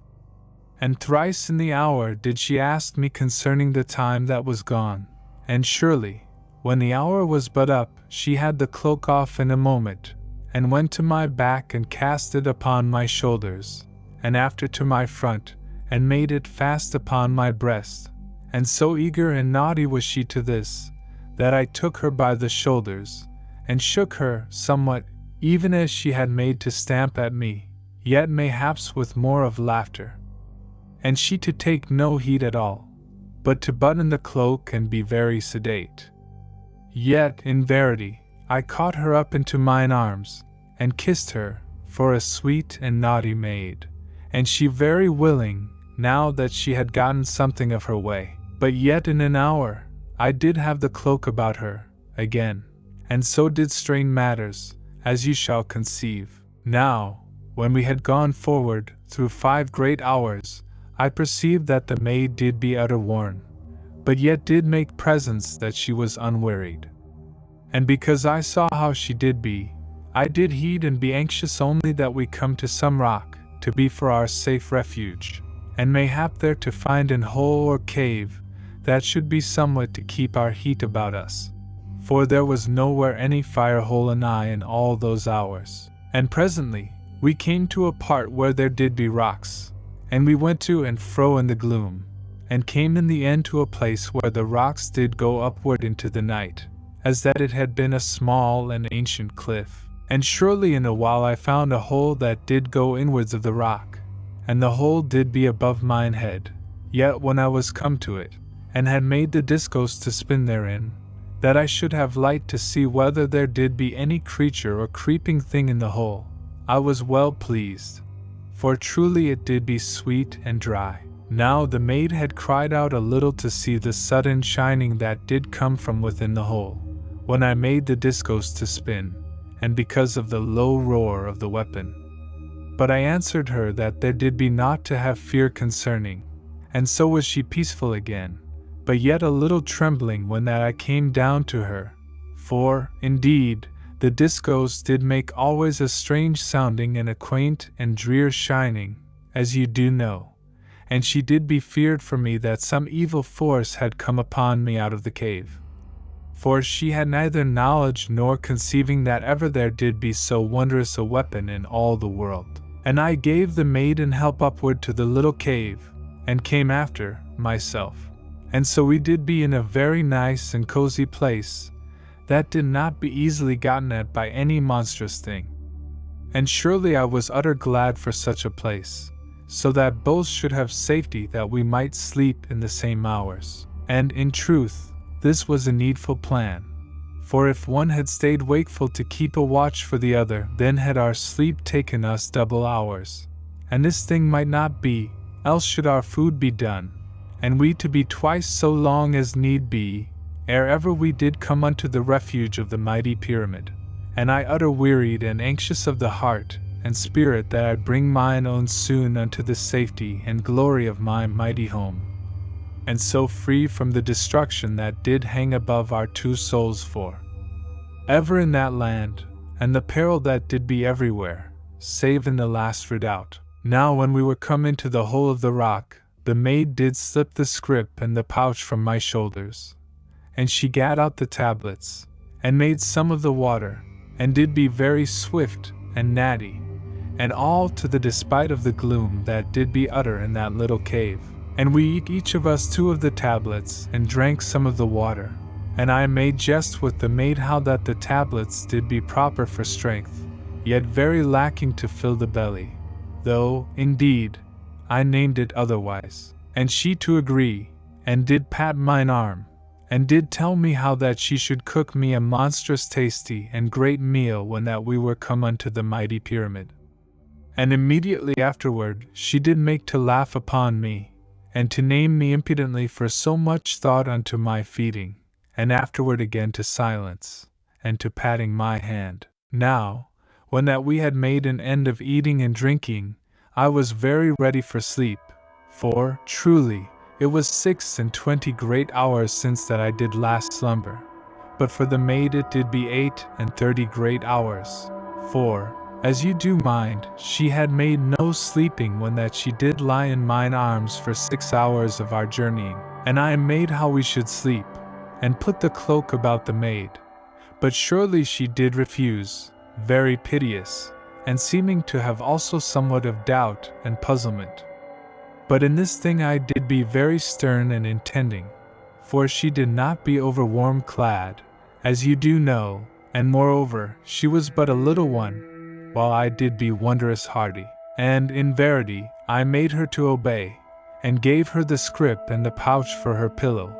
And thrice in the hour did she ask me concerning the time that was gone, and surely, when the hour was but up, she had the cloak off in a moment, and went to my back and cast it upon my shoulders, and after to my front, and made it fast upon my breast, and so eager and naughty was she to this, that I took her by the shoulders, and shook her somewhat, even as she had made to stamp at me, yet mayhaps with more of laughter. And she to take no heed at all, but to button the cloak and be very sedate. Yet, in verity, I caught her up into mine arms, and kissed her, for a sweet and naughty maid, and she very willing, now that she had gotten something of her way. But yet in an hour, I did have the cloak about her, again, and so did strain matters, as you shall conceive. Now, when we had gone forward, through 5 great hours, I perceived that the maid did be utter worn, but yet did make presence that she was unwearied. And because I saw how she did be, I did heed and be anxious only that we come to some rock, to be for our safe refuge, and mayhap there to find an hole or cave, that should be somewhat to keep our heat about us. For there was nowhere any fire hole anigh in all those hours. And presently, we came to a part where there did be rocks, and we went to and fro in the gloom, and came in the end to a place where the rocks did go upward into the night, as that it had been a small and ancient cliff. And surely in a while I found a hole that did go inwards of the rock, and the hole did be above mine head. Yet when I was come to it, and had made the discos to spin therein, that I should have light to see whether there did be any creature or creeping thing in the hole, I was well pleased, for truly it did be sweet and dry. Now the maid had cried out a little to see the sudden shining that did come from within the hole, when I made the discos to spin, and because of the low roar of the weapon. But I answered her that there did be naught to have fear concerning, and so was she peaceful again, but yet a little trembling when that I came down to her, for, indeed, the discos did make always a strange sounding and a quaint and drear shining, as you do know, and she did be feared for me that some evil force had come upon me out of the cave. For she had neither knowledge nor conceiving that ever there did be so wondrous a weapon in all the world. And I gave the maiden help upward to the little cave, and came after, myself. And so we did be in a very nice and cozy place, that did not be easily gotten at by any monstrous thing. And surely I was utter glad for such a place, so that both should have safety that we might sleep in the same hours. And in truth, this was a needful plan, for if one had stayed wakeful to keep a watch for the other, then had our sleep taken us double hours. And this thing might not be, else should our food be done, and we to be twice so long as need be, ere ever we did come unto the refuge of the mighty pyramid. And I utter wearied and anxious of the heart and spirit that I bring mine own soon unto the safety and glory of my mighty home, and so free from the destruction that did hang above our 2 souls for ever in that land, and the peril that did be everywhere, save in the Last Redoubt. Now when we were come into the hole of the rock, the maid did slip the scrip and the pouch from my shoulders, and she gat out the tablets, and made some of the water, and did be very swift and natty, and all to the despite of the gloom that did be utter in that little cave. And we eat each of us 2 of the tablets, and drank some of the water, and I made jest with the maid how that the tablets did be proper for strength, yet very lacking to fill the belly, though, indeed, I named it otherwise. And she to agree, and did pat mine arm, and did tell me how that she should cook me a monstrous tasty and great meal when that we were come unto the mighty pyramid. And immediately afterward she did make to laugh upon me, and to name me impudently for so much thought unto my feeding, and afterward again to silence, and to patting my hand. Now, when that we had made an end of eating and drinking, I was very ready for sleep, for, truly, it was 26 great hours since that I did last slumber. But for the maid it did be 38 great hours, for, as you do mind, she had made no sleeping when that she did lie in mine arms for 6 hours of our journeying, and I made how we should sleep, and put the cloak about the maid. But surely she did refuse, very piteous, and seeming to have also somewhat of doubt and puzzlement. But in this thing I did be very stern and intending, for she did not be over warm clad, as you do know, and moreover she was but a little one, while I did be wondrous hardy. And in verity I made her to obey, and gave her the scrip and the pouch for her pillow,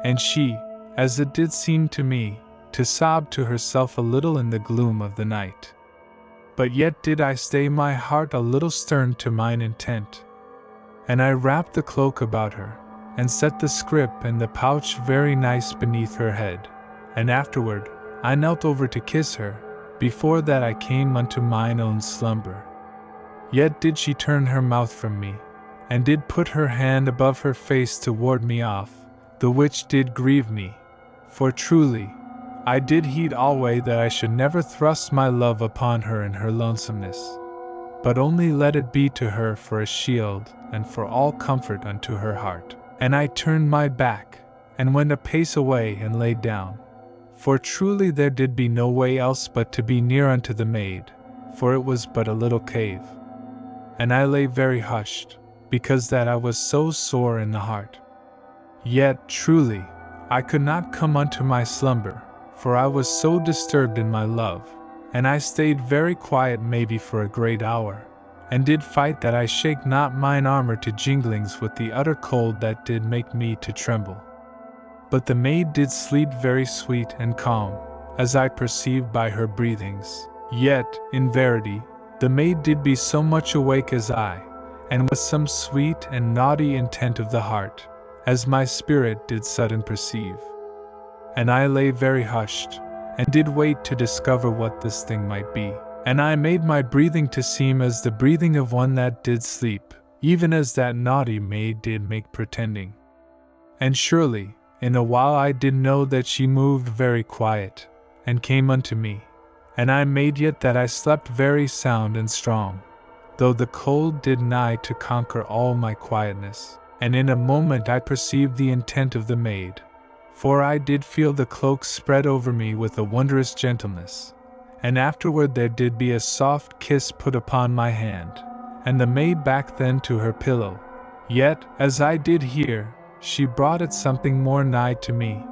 and she, as it did seem to me, to sob to herself a little in the gloom of the night. But yet did I stay my heart a little stern to mine intent. And I wrapped the cloak about her, and set the scrip and the pouch very nice beneath her head, and afterward I knelt over to kiss her, before that I came unto mine own slumber. Yet did she turn her mouth from me, and did put her hand above her face to ward me off, the which did grieve me, for truly, I did heed alway that I should never thrust my love upon her in her lonesomeness, but only let it be to her for a shield and for all comfort unto her heart. And I turned my back, and went a pace away and laid down, for truly there did be no way else but to be near unto the maid, for it was but a little cave. And I lay very hushed, because that I was so sore in the heart. Yet, truly, I could not come unto my slumber, for I was so disturbed in my love, and I stayed very quiet maybe for a great hour, and did fight that I shake not mine armor to jinglings with the utter cold that did make me to tremble. But the maid did sleep very sweet and calm, as I perceived by her breathings. Yet, in verity, the maid did be so much awake as I, and with some sweet and naughty intent of the heart, as my spirit did sudden perceive. And I lay very hushed, and did wait to discover what this thing might be. And I made my breathing to seem as the breathing of one that did sleep, even as that naughty maid did make pretending. And surely, in a while I did know that she moved very quiet, and came unto me, and I made yet that I slept very sound and strong, though the cold did nigh to conquer all my quietness. And in a moment I perceived the intent of the maid, for I did feel the cloak spread over me with a wondrous gentleness, and afterward there did be a soft kiss put upon my hand, and the maid back then to her pillow. Yet, as I did hear, she brought it something more nigh to me,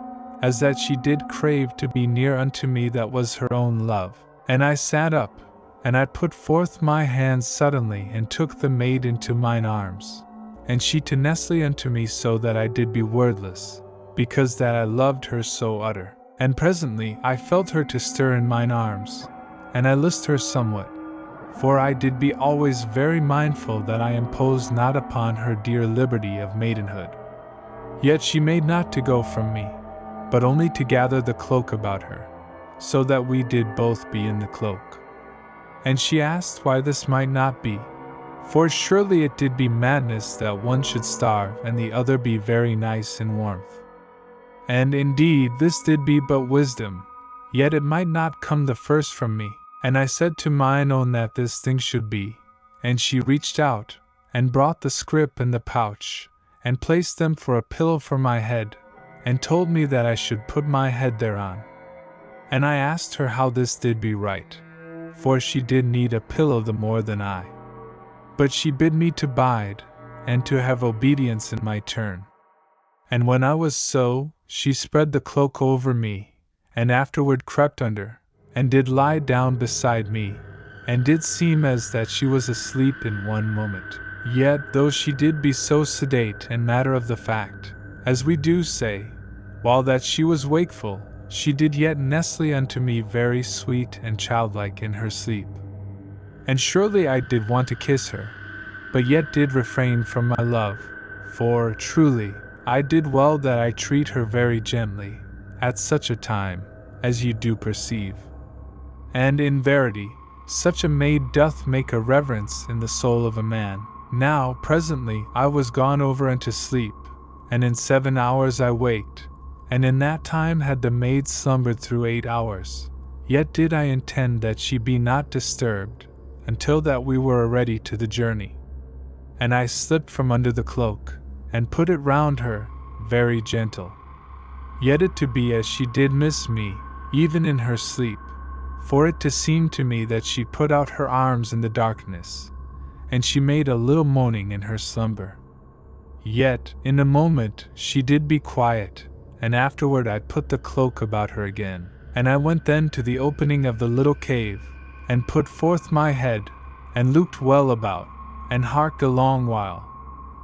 as that she did crave to be near unto me that was her own love. And I sat up, and I put forth my hands suddenly and took the maid into mine arms, and she to nestle unto me so that I did be wordless, because that I loved her so utter. And presently I felt her to stir in mine arms, and I list her somewhat, for I did be always very mindful that I imposed not upon her dear liberty of maidenhood. Yet she made not to go from me, but only to gather the cloak about her, so that we did both be in the cloak. And she asked why this might not be, for surely it did be madness that one should starve and the other be very nice in warmth. And indeed this did be but wisdom, yet it might not come the first from me. And I said to mine own that this thing should be, and she reached out, and brought the scrip and the pouch, and placed them for a pillow for my head, and told me that I should put my head thereon. And I asked her how this did be right, for she did need a pillow the more than I. But she bid me to bide, and to have obedience in my turn. And when I was so, she spread the cloak over me, and afterward crept under, and did lie down beside me, and did seem as that she was asleep in one moment. Yet, though she did be so sedate and matter of the fact, as we do say, while that she was wakeful, she did yet nestle unto me very sweet and childlike in her sleep. And surely I did want to kiss her, but yet did refrain from my love, for, truly, I did well that I treat her very gently, at such a time, as you do perceive. And in verity, such a maid doth make a reverence in the soul of a man. Now, presently, I was gone over unto sleep, and in 7 hours I waked, and in that time had the maid slumbered through 8 hours. Yet did I intend that she be not disturbed, until that we were ready to the journey. And I slipped from under the cloak, and put it round her, very gentle. Yet it to be as she did miss me, even in her sleep, for it to seem to me that she put out her arms in the darkness, and she made a little moaning in her slumber. Yet, in a moment, she did be quiet, and afterward I put the cloak about her again, and I went then to the opening of the little cave, and put forth my head, and looked well about, and harked a long while.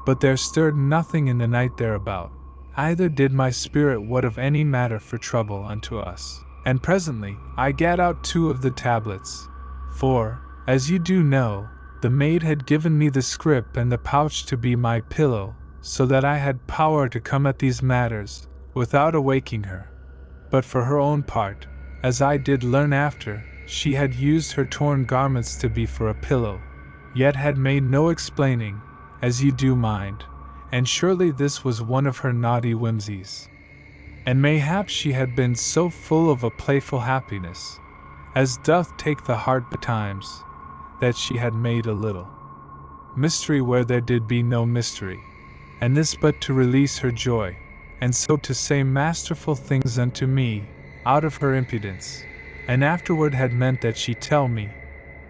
But there stirred nothing in the night thereabout, either did my spirit what of any matter for trouble unto us. And presently I gat out 2 of the tablets, for, as you do know, the maid had given me the scrip and the pouch to be my pillow, so that I had power to come at these matters, without awaking her. But for her own part, as I did learn after, she had used her torn garments to be for a pillow, yet had made no explaining, as you do mind, and surely this was one of her naughty whimsies. And mayhap she had been so full of a playful happiness, as doth take the heart betimes, that she had made a little mystery where there did be no mystery, and this but to release her joy, and so to say masterful things unto me, out of her impudence, and afterward had meant that she tell me,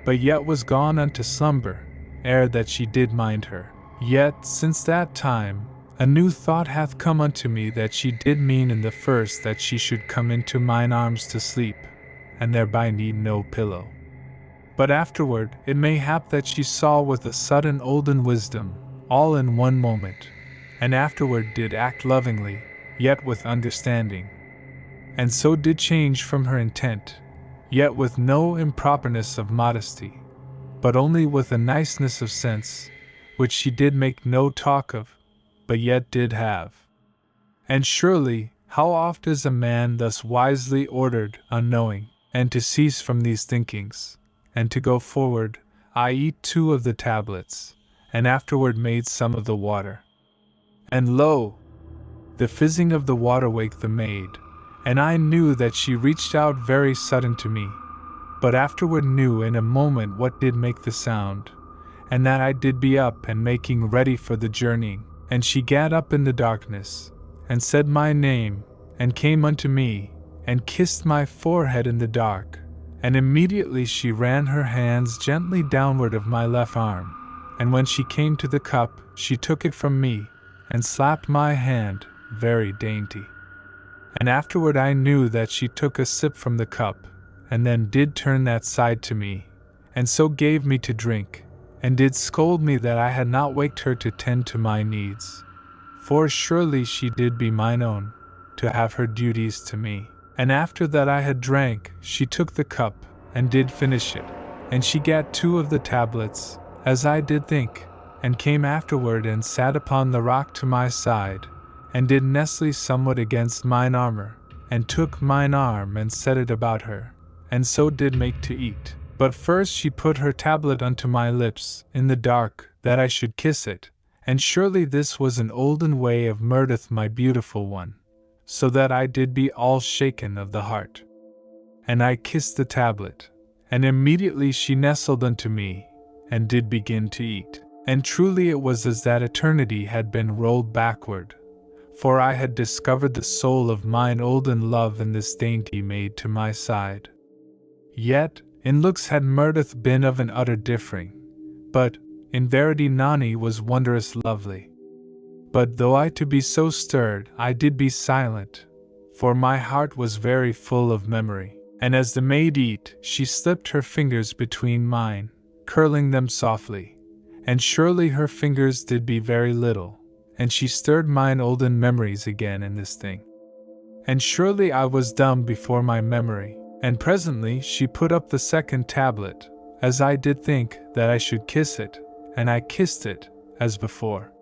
but yet was gone unto slumber, ere that she did mind her. Yet, since that time, a new thought hath come unto me that she did mean in the first that she should come into mine arms to sleep, and thereby need no pillow. But afterward it may hap that she saw with a sudden olden wisdom, all in one moment, and afterward did act lovingly, yet with understanding, and so did change from her intent, yet with no improperness of modesty, but only with a niceness of sense, which she did make no talk of, but yet did have. And surely, how oft is a man thus wisely ordered, unknowing, and to cease from these thinkings, and to go forward, I eat 2 of the tablets, and afterward made some of the water. And lo! The fizzing of the water waked the maid, and I knew that she reached out very sudden to me, but afterward knew in a moment what did make the sound, and that I did be up and making ready for the journeying. And she gat up in the darkness, and said my name, and came unto me, and kissed my forehead in the dark, and immediately she ran her hands gently downward of my left arm, and when she came to the cup, she took it from me, and slapped my hand, very dainty. And afterward I knew that she took a sip from the cup, and then did turn that side to me, and so gave me to drink, and did scold me that I had not waked her to tend to my needs. For surely she did be mine own, to have her duties to me. And after that I had drank, she took the cup, and did finish it, and she gat 2 of the tablets, as I did think, and came afterward and sat upon the rock to my side, and did nestle somewhat against mine armor, and took mine arm and set it about her, and so did make to eat. But first she put her tablet unto my lips, in the dark, that I should kiss it, and surely this was an olden way of Murdeth my beautiful one, so that I did be all shaken of the heart. And I kissed the tablet, and immediately she nestled unto me, and did begin to eat. And truly it was as that eternity had been rolled backward, for I had discovered the soul of mine olden love in this dainty maid to my side. Yet, in looks had Murdeth been of an utter differing, but, in verity Nani was wondrous lovely. But though I to be so stirred, I did be silent, for my heart was very full of memory, and as the maid eat, she slipped her fingers between mine, curling them softly, and surely her fingers did be very little, and she stirred mine olden memories again in this thing. And surely I was dumb before my memory. And presently she put up the second tablet, as I did think that I should kiss it, and I kissed it, as before.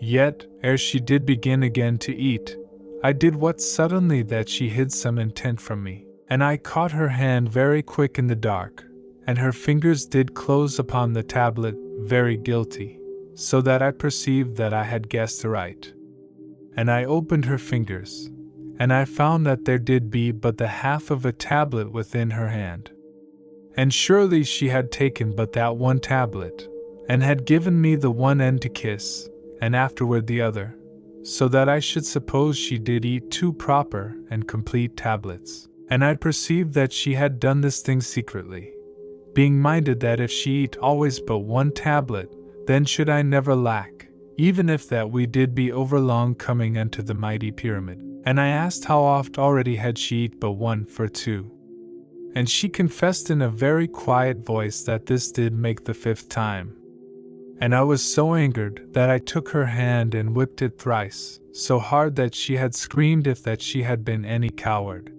Yet, ere she did begin again to eat, I did what suddenly that she hid some intent from me, and I caught her hand very quick in the dark, and her fingers did close upon the tablet very guilty, so that I perceived that I had guessed aright. And I opened her fingers, and I found that there did be but the half of a tablet within her hand. And surely she had taken but that one tablet, and had given me the one end to kiss, and afterward the other, so that I should suppose she did eat 2 proper and complete tablets. And I perceived that she had done this thing secretly, being minded that if she eat always but 1 tablet, then should I never lack, even if that we did be overlong coming unto the mighty pyramid. And I asked how oft already had she eat but 1 for 2. And she confessed in a very quiet voice that this did make the 5th time. And I was so angered that I took her hand and whipped it thrice, so hard that she had screamed if that she had been any coward.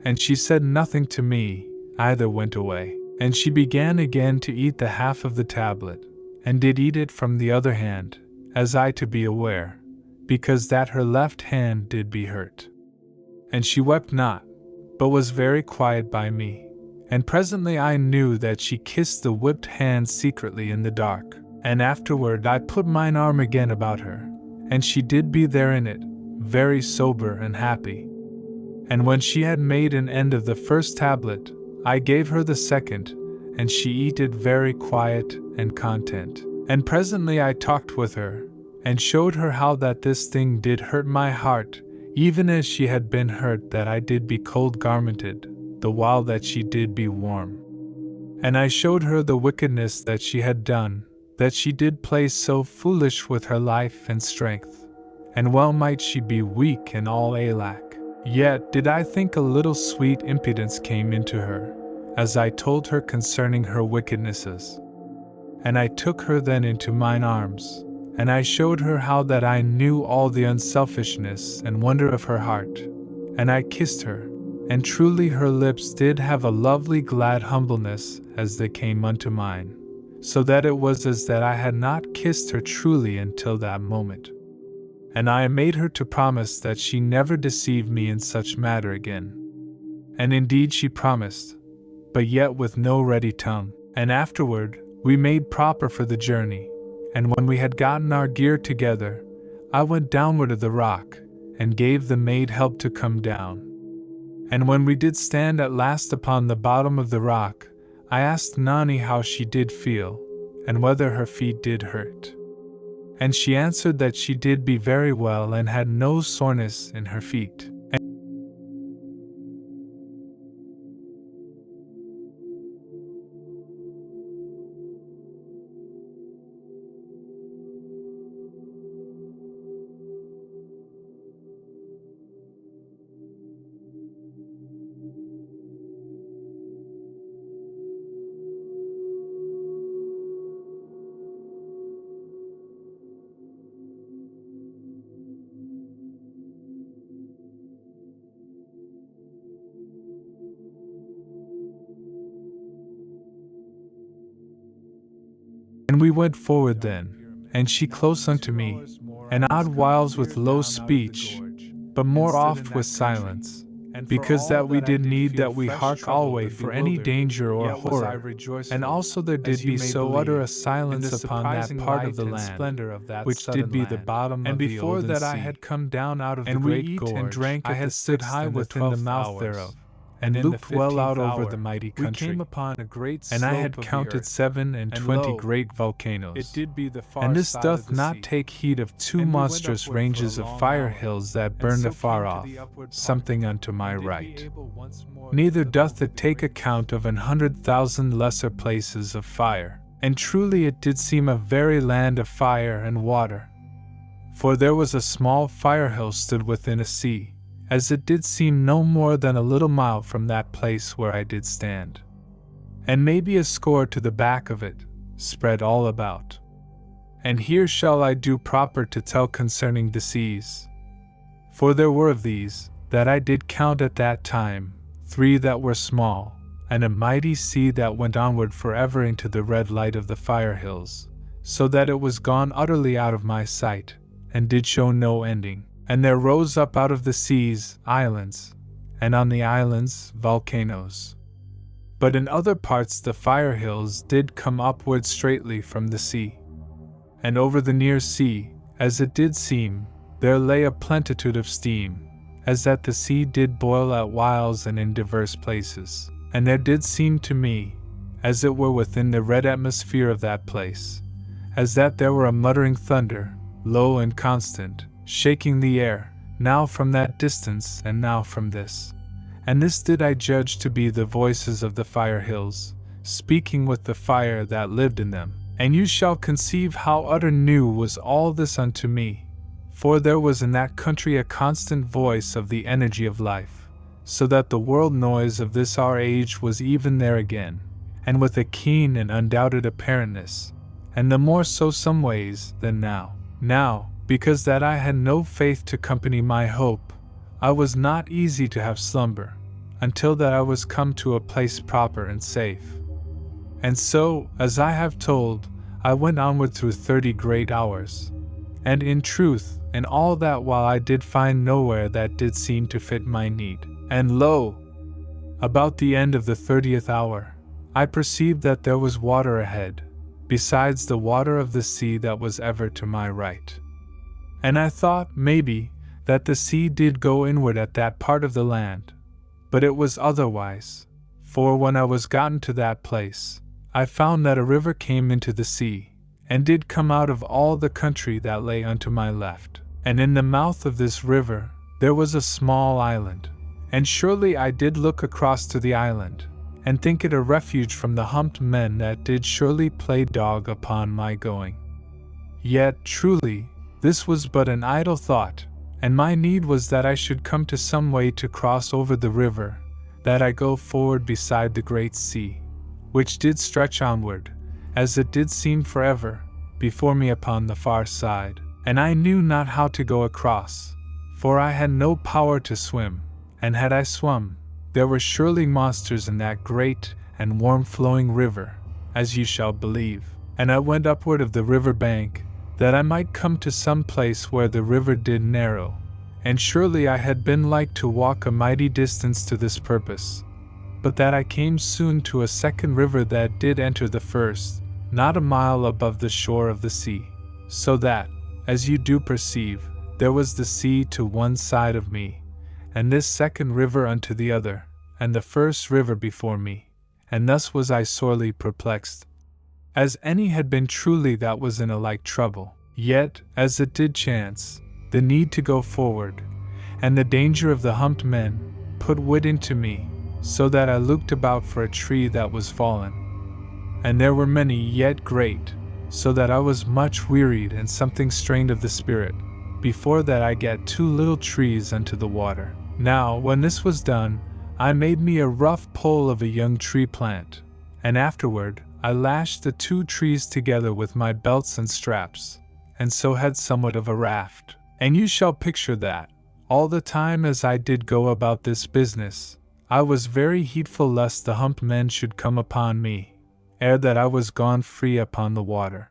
And she said nothing to me, either went away. And she began again to eat the half of the tablet, and did eat it from the other hand, as I to be aware, because that her left hand did be hurt. And she wept not, but was very quiet by me, and presently I knew that she kissed the whipped hand secretly in the dark, and afterward I put mine arm again about her, and she did be there in it, very sober and happy. And when she had made an end of the first tablet, I gave her the second, and she eat it very quiet and content. And presently I talked with her, and showed her how that this thing did hurt my heart, even as she had been hurt that I did be cold garmented, the while that she did be warm. And I showed her the wickedness that she had done, that she did play so foolish with her life and strength, and well might she be weak and all alack. Yet did I think a little sweet impudence came into her, as I told her concerning her wickednesses. And I took her then into mine arms, and I showed her how that I knew all the unselfishness and wonder of her heart, and I kissed her, and truly her lips did have a lovely glad humbleness as they came unto mine, so that it was as that I had not kissed her truly until that moment. And I made her to promise that she never deceived me in such matter again. And indeed she promised, but yet with no ready tongue. And afterward, we made proper for the journey, and when we had gotten our gear together, I went downward of the rock, and gave the maid help to come down. And when we did stand at last upon the bottom of the rock, I asked Nani how she did feel, and whether her feet did hurt. And she answered that she did be very well and had no soreness in her feet. And we went forward then, and she close unto me, and odd whiles with low speech, but more oft with silence, because that we did need that we hark alway for any danger or horror, and also there did be so utter a silence upon that part of the land, which did be the bottom of the olden sea. And before that I had come down out of the great gorge, and drank I had stood high within the mouth thereof, and looked well out over the mighty country. We came upon a great slope, and I had counted 27 great volcanoes. And this doth not take heed of 2 monstrous ranges of fire hills that burned afar off, something unto my right. Neither doth it take account of 100,000 lesser places of fire. And truly it did seem a very land of fire and water. For there was a small fire hill stood within a sea, as it did seem no more than a little mile from that place where I did stand, and maybe a score to the back of it, spread all about. And here shall I do proper to tell concerning the seas. For there were of these, that I did count at that time, 3 that were small, and a mighty sea that went onward forever into the red light of the fire hills, so that it was gone utterly out of my sight, and did show no ending. And there rose up out of the seas islands, and on the islands volcanoes. But in other parts the fire hills did come upward straightly from the sea. And over the near sea, as it did seem, there lay a plenitude of steam, as that the sea did boil at whiles and in divers places. And there did seem to me, as it were within the red atmosphere of that place, as that there were a muttering thunder, low and constant, shaking the air, now from that distance and now from this. And this did I judge to be the voices of the fire hills, speaking with the fire that lived in them. And you shall conceive how utter new was all this unto me, for there was in that country a constant voice of the energy of life, so that the world noise of this our age was even there again, and with a keen and undoubted apparentness, and the more so some ways than now. Now, because that I had no faith to accompany my hope, I was not easy to have slumber, until that I was come to a place proper and safe. And so, as I have told, I went onward through 30 great hours. And in truth, in all that while I did find nowhere that did seem to fit my need. And lo! About the end of the 30th hour, I perceived that there was water ahead, besides the water of the sea that was ever to my right. And I thought, maybe, that the sea did go inward at that part of the land, but it was otherwise, for when I was gotten to that place, I found that a river came into the sea, and did come out of all the country that lay unto my left. And in the mouth of this river there was a small island, and surely I did look across to the island, and think it a refuge from the humped men that did surely play dog upon my going. Yet, truly, this was but an idle thought, and my need was that I should come to some way to cross over the river, that I go forward beside the great sea, which did stretch onward, as it did seem forever, before me upon the far side. And I knew not how to go across, for I had no power to swim, and had I swum, there were surely monsters in that great and warm-flowing river, as you shall believe. And I went upward of the river bank, that I might come to some place where the river did narrow, and surely I had been like to walk a mighty distance to this purpose, but that I came soon to a second river that did enter the first, not a mile above the shore of the sea, so that, as you do perceive, there was the sea to one side of me, and this second river unto the other, and the first river before me, and thus was I sorely perplexed, as any had been truly that was in a like trouble. Yet, as it did chance, the need to go forward, and the danger of the humped men, put wit into me, so that I looked about for a tree that was fallen. And there were many yet great, so that I was much wearied and something strained of the spirit, before that I get 2 little trees unto the water. Now, when this was done, I made me a rough pole of a young tree plant, and afterward I lashed the 2 trees together with my belts and straps, and so had somewhat of a raft. And you shall picture that, all the time as I did go about this business, I was very heedful lest the humped men should come upon me, ere that I was gone free upon the water.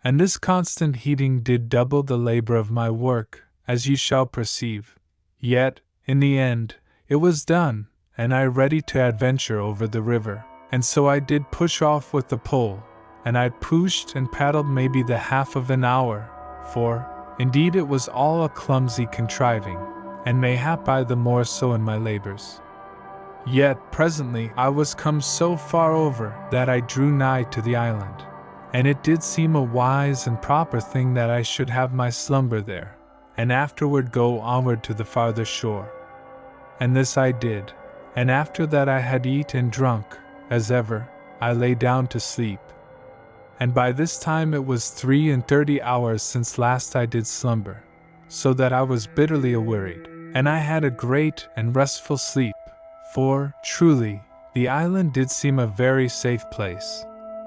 And this constant heeding did double the labor of my work, as you shall perceive. Yet, in the end, it was done, and I ready to adventure over the river. And so I did push off with the pole, and I pushed and paddled maybe the half of an hour, for, indeed it was all a clumsy contriving, and mayhap I the more so in my labors. Yet presently I was come so far over that I drew nigh to the island, and it did seem a wise and proper thing that I should have my slumber there, and afterward go onward to the farther shore. And this I did, and after that I had eat and drunk, as ever, I lay down to sleep. And by this time it was 33 hours since last I did slumber, so that I was bitterly awearied, and I had a great and restful sleep, for, truly, the island did seem a very safe place.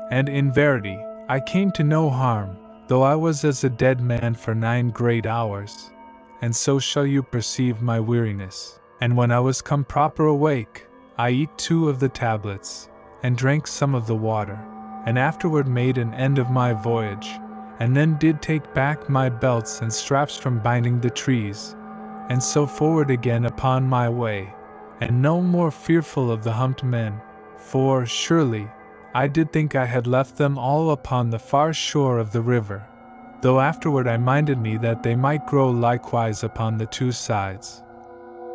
And in verity, I came to no harm, though I was as a dead man for 9 great hours, and so shall you perceive my weariness. And when I was come proper awake, I eat 2 of the tablets, and drank some of the water, and afterward made an end of my voyage, and then did take back my belts and straps from binding the trees, and so forward again upon my way, and no more fearful of the humped men, for, surely, I did think I had left them all upon the far shore of the river, though afterward I minded me that they might grow likewise upon the two sides.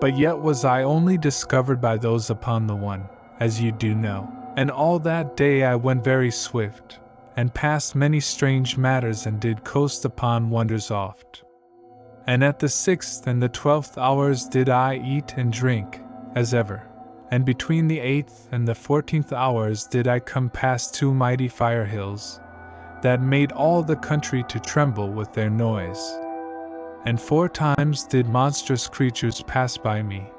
But yet was I only discovered by those upon the one, as you do know. And all that day I went very swift, and passed many strange matters and did coast upon wonders oft. And at the 6th and the 12th hours did I eat and drink, as ever. And between the 8th and the 14th hours did I come past two mighty fire hills, that made all the country to tremble with their noise. And 4 times did monstrous creatures pass by me,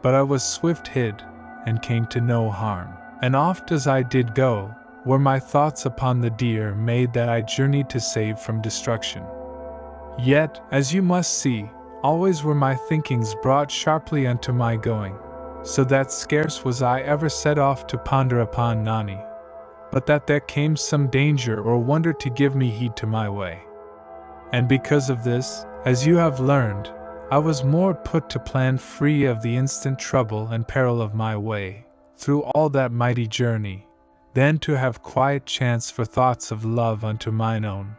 but I was swift hid, and came to no harm. And oft as I did go, were my thoughts upon the deer made that I journeyed to save from destruction. Yet, as you must see, always were my thinkings brought sharply unto my going, so that scarce was I ever set off to ponder upon Nani, but that there came some danger or wonder to give me heed to my way. And because of this, as you have learned, I was more put to plan free of the instant trouble and peril of my way, through all that mighty journey, than to have quiet chance for thoughts of love unto mine own.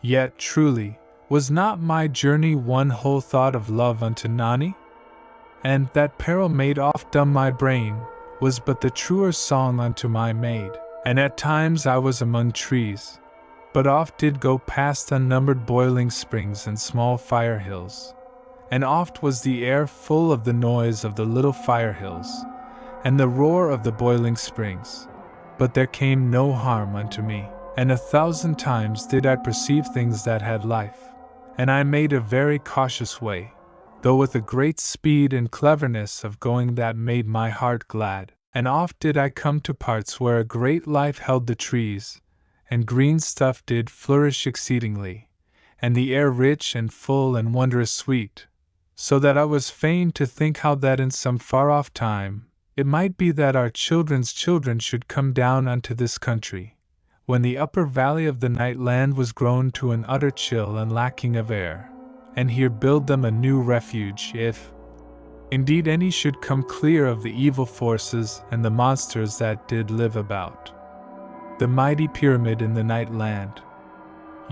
Yet, truly, was not my journey one whole thought of love unto Nani? And that peril made oft dumb my brain, was but the truer song unto my maid. And at times I was among trees, but oft did go past unnumbered boiling springs and small fire hills. And oft was the air full of the noise of the little fire hills, and the roar of the boiling springs, but there came no harm unto me. And 1,000 times did I perceive things that had life, and I made a very cautious way, though with a great speed and cleverness of going that made my heart glad. And oft did I come to parts where a great life held the trees, and green stuff did flourish exceedingly, and the air rich and full and wondrous sweet, so that I was fain to think how that in some far-off time, it might be that our children's children should come down unto this country, when the upper valley of the night land was grown to an utter chill and lacking of air, and here build them a new refuge if, indeed, any should come clear of the evil forces and the monsters that did live about the mighty pyramid in the night land.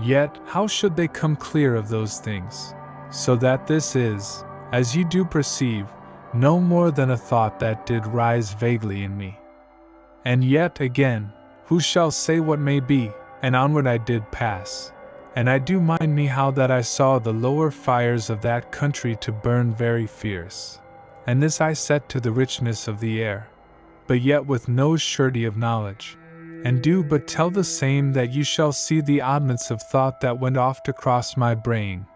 Yet, how should they come clear of those things? So that this is, as you do perceive, no more than a thought that did rise vaguely in me. And yet again, who shall say what may be? And onward I did pass, and I do mind me how that I saw the lower fires of that country to burn very fierce. And this I set to the richness of the air, but yet with no surety of knowledge, and do but tell the same that you shall see the oddments of thought that went oft across my brain,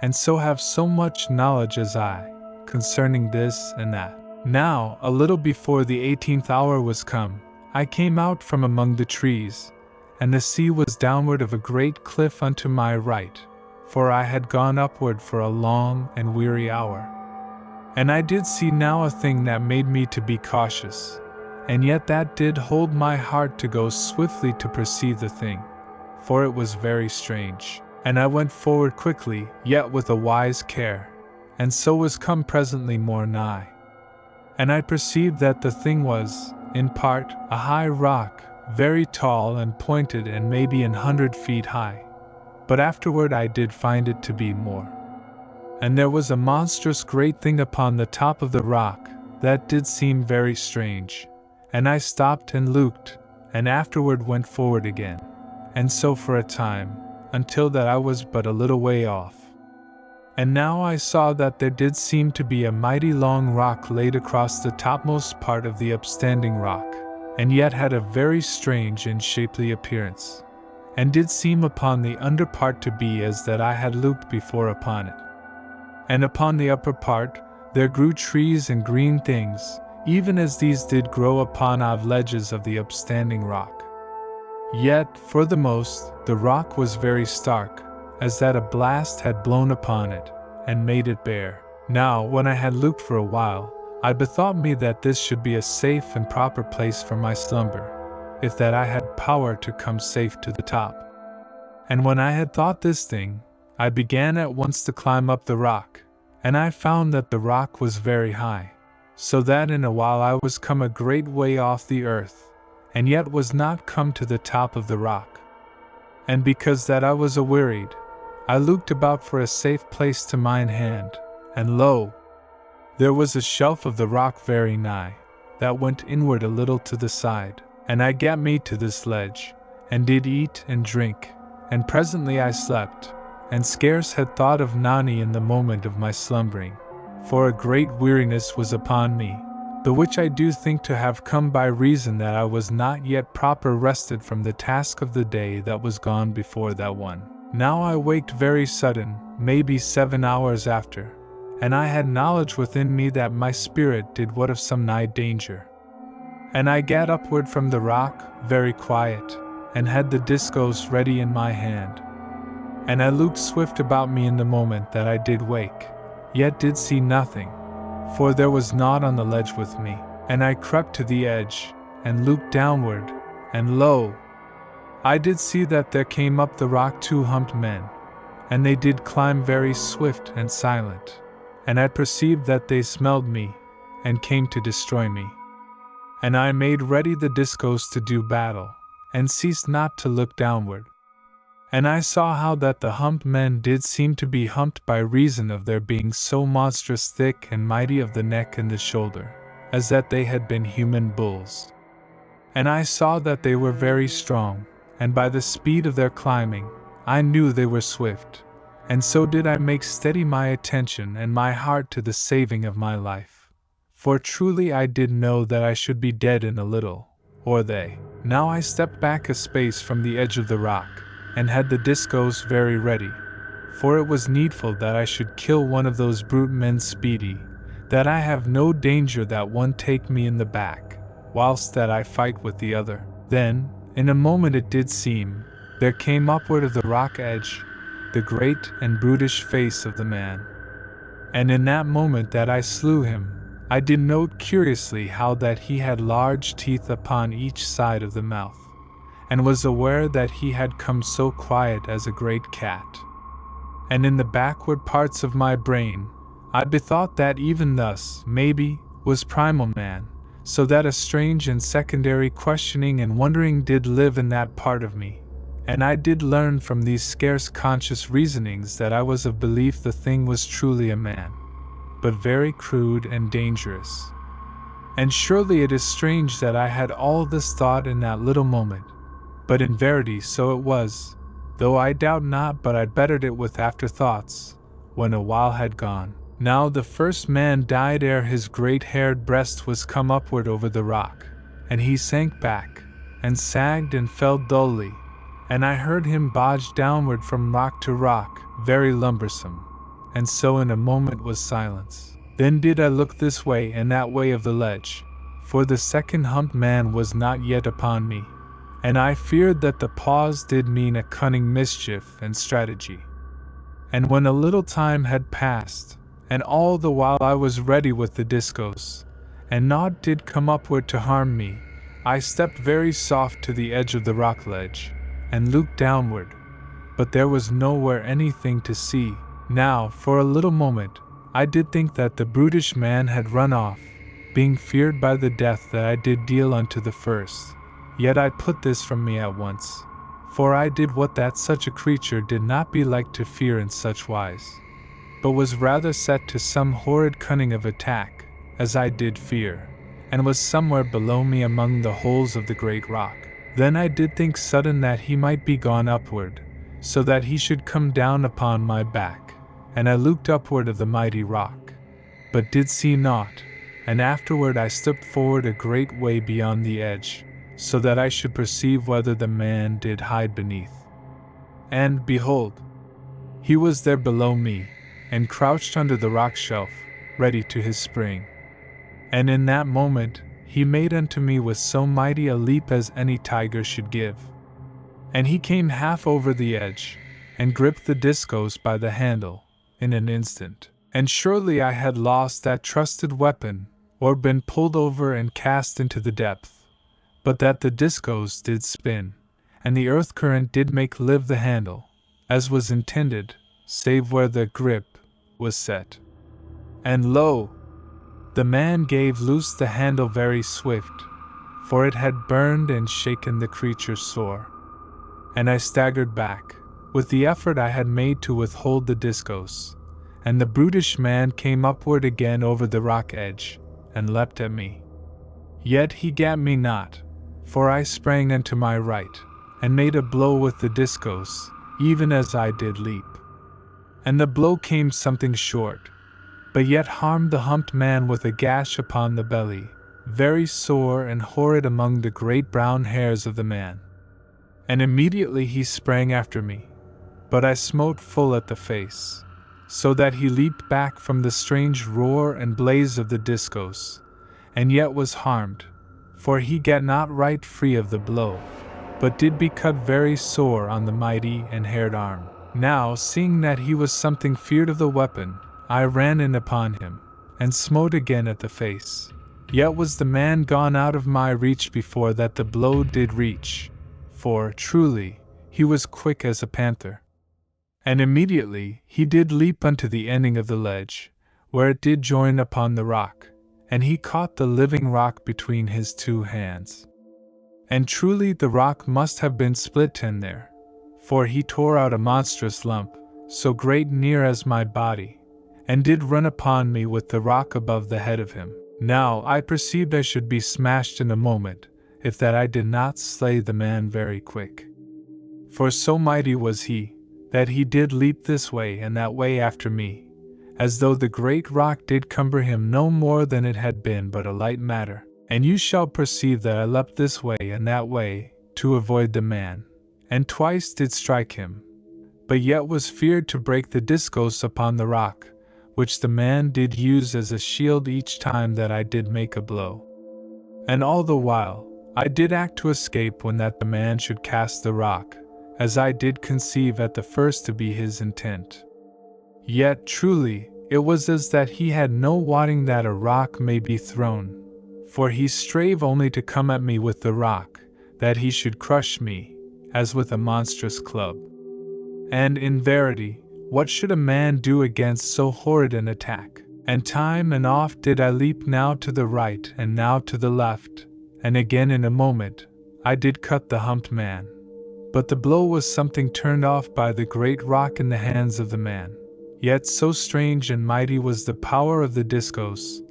and so have so much knowledge as I, concerning this and that. Now, a little before the 18th hour was come, I came out from among the trees, and the sea was downward of a great cliff unto my right, for I had gone upward for a long and weary hour. And I did see now a thing that made me to be cautious, and yet that did hold my heart to go swiftly to perceive the thing, for it was very strange. And I went forward quickly, yet with a wise care, and so was come presently more nigh. And I perceived that the thing was, in part, a high rock, very tall and pointed and maybe 100 feet high, but afterward I did find it to be more. And there was a monstrous great thing upon the top of the rock, that did seem very strange, and I stopped and looked, and afterward went forward again, and so for a time, until that I was but a little way off. And now I saw that there did seem to be a mighty long rock laid across the topmost part of the upstanding rock, and yet had a very strange and shapely appearance, and did seem upon the under part to be as that I had looked before upon it. And upon the upper part there grew trees and green things, even as these did grow upon odd ledges of the upstanding rock. Yet, for the most, the rock was very stark, as that a blast had blown upon it, and made it bare. Now, when I had looked for a while, I bethought me that this should be a safe and proper place for my slumber, if that I had power to come safe to the top. And when I had thought this thing, I began at once to climb up the rock, and I found that the rock was very high, so that in a while I was come a great way off the earth, and yet was not come to the top of the rock. And because that I was awearied, I looked about for a safe place to mine hand, and lo! There was a shelf of the rock very nigh, that went inward a little to the side, and I gat me to this ledge, and did eat and drink, and presently I slept, and scarce had thought of Nani in the moment of my slumbering, for a great weariness was upon me, the which I do think to have come by reason that I was not yet proper rested from the task of the day that was gone before that one. Now I waked very sudden, maybe 7 hours after, and I had knowledge within me that my spirit did what of some nigh danger. And I gat upward from the rock, very quiet, and had the discos ready in my hand. And I looked swift about me in the moment that I did wake, yet did see nothing, for there was naught on the ledge with me. And I crept to the edge, and looked downward, and lo! I did see that there came up the rock 2 humped men, and they did climb very swift and silent, and I perceived that they smelled me, and came to destroy me. And I made ready the discos to do battle, and ceased not to look downward. And I saw how that the humped men did seem to be humped by reason of their being so monstrous thick and mighty of the neck and the shoulder, as that they had been human bulls. And I saw that they were very strong, and by the speed of their climbing, I knew they were swift, and so did I make steady my attention and my heart to the saving of my life. For truly I did know that I should be dead in a little, or they. Now I stepped back a space from the edge of the rock, and had the discos very ready, for it was needful that I should kill one of those brute men speedy, that I have no danger that one take me in the back, whilst that I fight with the other. Then, in a moment it did seem, there came upward of the rock edge, the great and brutish face of the man. And in that moment that I slew him, I did note curiously how that he had large teeth upon each side of the mouth, and was aware that he had come so quiet as a great cat. And in the backward parts of my brain, I bethought that even thus, maybe, was primal man, so that a strange and secondary questioning and wondering did live in that part of me, and I did learn from these scarce conscious reasonings that I was of belief the thing was truly a man, but very crude and dangerous. And surely it is strange that I had all this thought in that little moment, but in verity so it was, though I doubt not but I bettered it with afterthoughts, when a while had gone. Now the first man died ere his great-haired breast was come upward over the rock, and he sank back, and sagged and fell dully, and I heard him bodge downward from rock to rock, very lumbersome, and so in a moment was silence. Then did I look this way and that way of the ledge, for the second humped man was not yet upon me, and I feared that the pause did mean a cunning mischief and strategy. And when a little time had passed, and all the while I was ready with the discos, and naught did come upward to harm me, I stepped very soft to the edge of the rock ledge, and looked downward, but there was nowhere anything to see. Now, for a little moment, I did think that the brutish man had run off, being feared by the death that I did deal unto the first. Yet I put this from me at once, for I did what that such a creature did not be like to fear in such wise, but was rather set to some horrid cunning of attack, as I did fear, and was somewhere below me among the holes of the great rock. Then I did think sudden that he might be gone upward, so that he should come down upon my back, and I looked upward of the mighty rock, but did see naught, and afterward I stepped forward a great way beyond the edge, so that I should perceive whether the man did hide beneath. And, behold, he was there below me, and crouched under the rock shelf, ready to his spring. And in that moment, he made unto me with so mighty a leap as any tiger should give. And he came half over the edge, and gripped the discos by the handle, in an instant. And surely I had lost that trusted weapon, or been pulled over and cast into the depth. but that the discos did spin, and the earth current did make live the handle, as was intended, save where the grip was set. And lo! The man gave loose the handle very swift, for it had burned and shaken the creature sore. And I staggered back, with the effort I had made to withhold the discos, and the brutish man came upward again over the rock edge, and leapt at me. Yet he gat me not, for I sprang into my right, and made a blow with the discos, even as I did leap. And the blow came something short, but yet harmed the humped man with a gash upon the belly, very sore and horrid among the great brown hairs of the man. And immediately he sprang after me, but I smote full at the face, so that he leaped back from the strange roar and blaze of the discos, and yet was harmed, for he gat not right free of the blow, but did be cut very sore on the mighty and haired arm. Now, seeing that he was something feared of the weapon, I ran in upon him, and smote again at the face. Yet was the man gone out of my reach before that the blow did reach, for, truly, he was quick as a panther. And immediately he did leap unto the ending of the ledge, where it did join upon the rock, and he caught the living rock between his two hands. And truly the rock must have been split in there, for he tore out a monstrous lump, so great near as my body, and did run upon me with the rock above the head of him. Now I perceived I should be smashed in a moment, if that I did not slay the man very quick. For so mighty was he, that he did leap this way and that way after me, as though the great rock did cumber him no more than it had been but a light matter. And you shall perceive that I leapt this way and that way, to avoid the man, and twice did strike him, but yet was feared to break the discos upon the rock, which the man did use as a shield each time that I did make a blow. And all the while, I did act to escape when that the man should cast the rock, as I did conceive at the first to be his intent. Yet truly, it was as that he had no wotting that a rock may be thrown, for he strave only to come at me with the rock, that he should crush me, as with a monstrous club. And in verity, what should a man do against so horrid an attack? And time and oft did I leap now to the right and now to the left, and again in a moment, I did cut the humped man. But the blow was something turned off by the great rock in the hands of the man. Yet so strange and mighty was the power of the discos,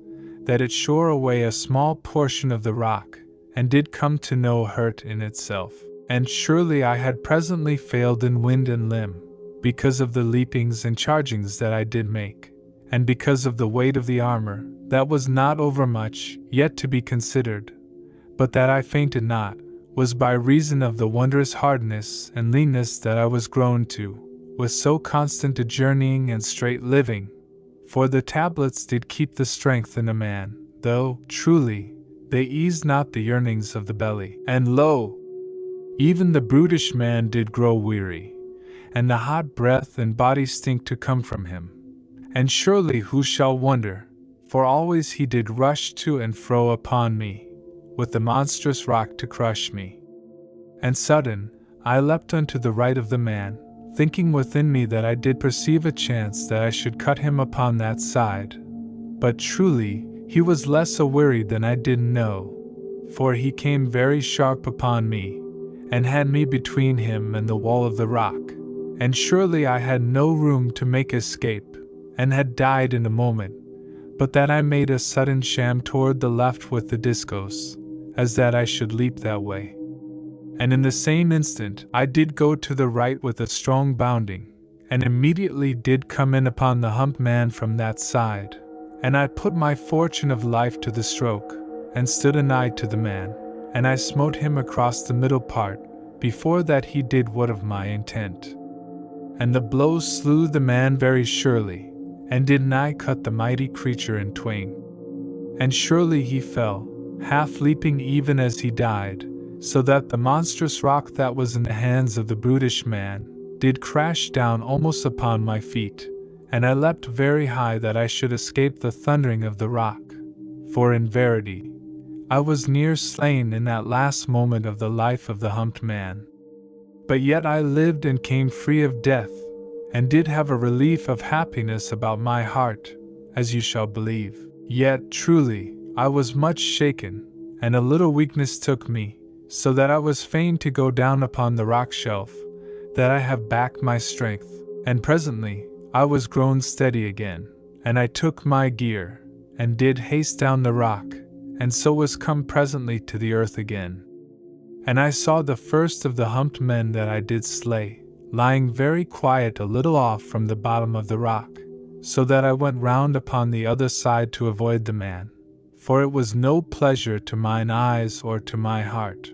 that it shore away a small portion of the rock, and did come to no hurt in itself. And surely I had presently failed in wind and limb, because of the leapings and chargings that I did make, and because of the weight of the armor, that was not overmuch yet to be considered, but that I fainted not, was by reason of the wondrous hardness and leanness that I was grown to, with so constant a journeying and straight living, for the tablets did keep the strength in a man, though, truly, they eased not the yearnings of the belly. And lo! Even the brutish man did grow weary, and the hot breath and body stink to come from him. And surely who shall wonder, for always he did rush to and fro upon me, with the monstrous rock to crush me. And sudden, I leapt unto the right of the man, thinking within me that I did perceive a chance that I should cut him upon that side. But truly, he was less aweary than I did know, for he came very sharp upon me, and had me between him and the wall of the rock, and surely I had no room to make escape, and had died in a moment, but that I made a sudden sham toward the left with the discos, as that I should leap that way. And in the same instant I did go to the right with a strong bounding, and immediately did come in upon the humped man from that side, and I put my fortune of life to the stroke, and stood anigh to the man, and I smote him across the middle part, before that he did what of my intent. And the blow slew the man very surely, and did nigh cut the mighty creature in twain. And surely he fell, half leaping even as he died, so that the monstrous rock that was in the hands of the brutish man did crash down almost upon my feet, and I leapt very high that I should escape the thundering of the rock, for in verity, I was near slain in that last moment of the life of the humped man. But yet I lived and came free of death, and did have a relief of happiness about my heart, as you shall believe. Yet, truly, I was much shaken, and a little weakness took me, so that I was fain to go down upon the rock shelf, that I have back my strength. And presently, I was grown steady again, and I took my gear, and did haste down the rock, and so was come presently to the earth again. And I saw the first of the humped men that I did slay, lying very quiet a little off from the bottom of the rock, so that I went round upon the other side to avoid the man, for it was no pleasure to mine eyes or to my heart.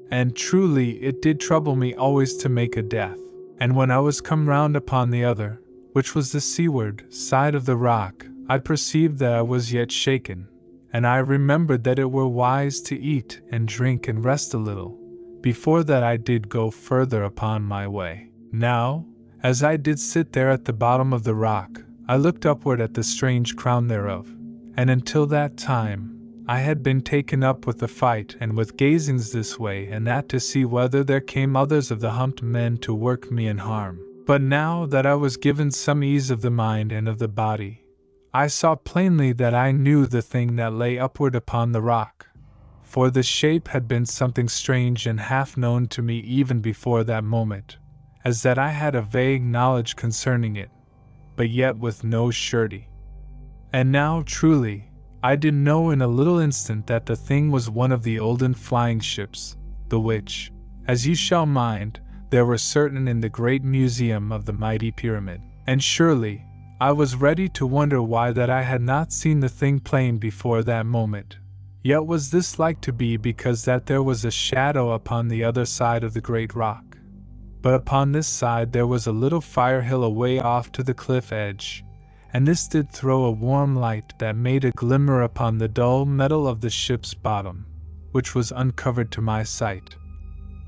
And truly it did trouble me always to make a death. And when I was come round upon the other, which was the seaward side of the rock, I perceived that I was yet shaken, and I remembered that it were wise to eat and drink and rest a little, before that I did go further upon my way. Now, as I did sit there at the bottom of the rock, I looked upward at the strange crown thereof, and until that time I had been taken up with the fight and with gazings this way and that to see whether there came others of the humped men to work me in harm. But now that I was given some ease of the mind and of the body, I saw plainly that I knew the thing that lay upward upon the rock, for the shape had been something strange and half known to me even before that moment, as that I had a vague knowledge concerning it, but yet with no surety. And now truly, I did know in a little instant that the thing was one of the olden flying ships, the which, as you shall mind, there were certain in the great museum of the mighty pyramid. And surely, I was ready to wonder why that I had not seen the thing plain before that moment. Yet was this like to be because that there was a shadow upon the other side of the great rock. But upon this side there was a little fire hill away off to the cliff edge, and this did throw a warm light that made a glimmer upon the dull metal of the ship's bottom, which was uncovered to my sight,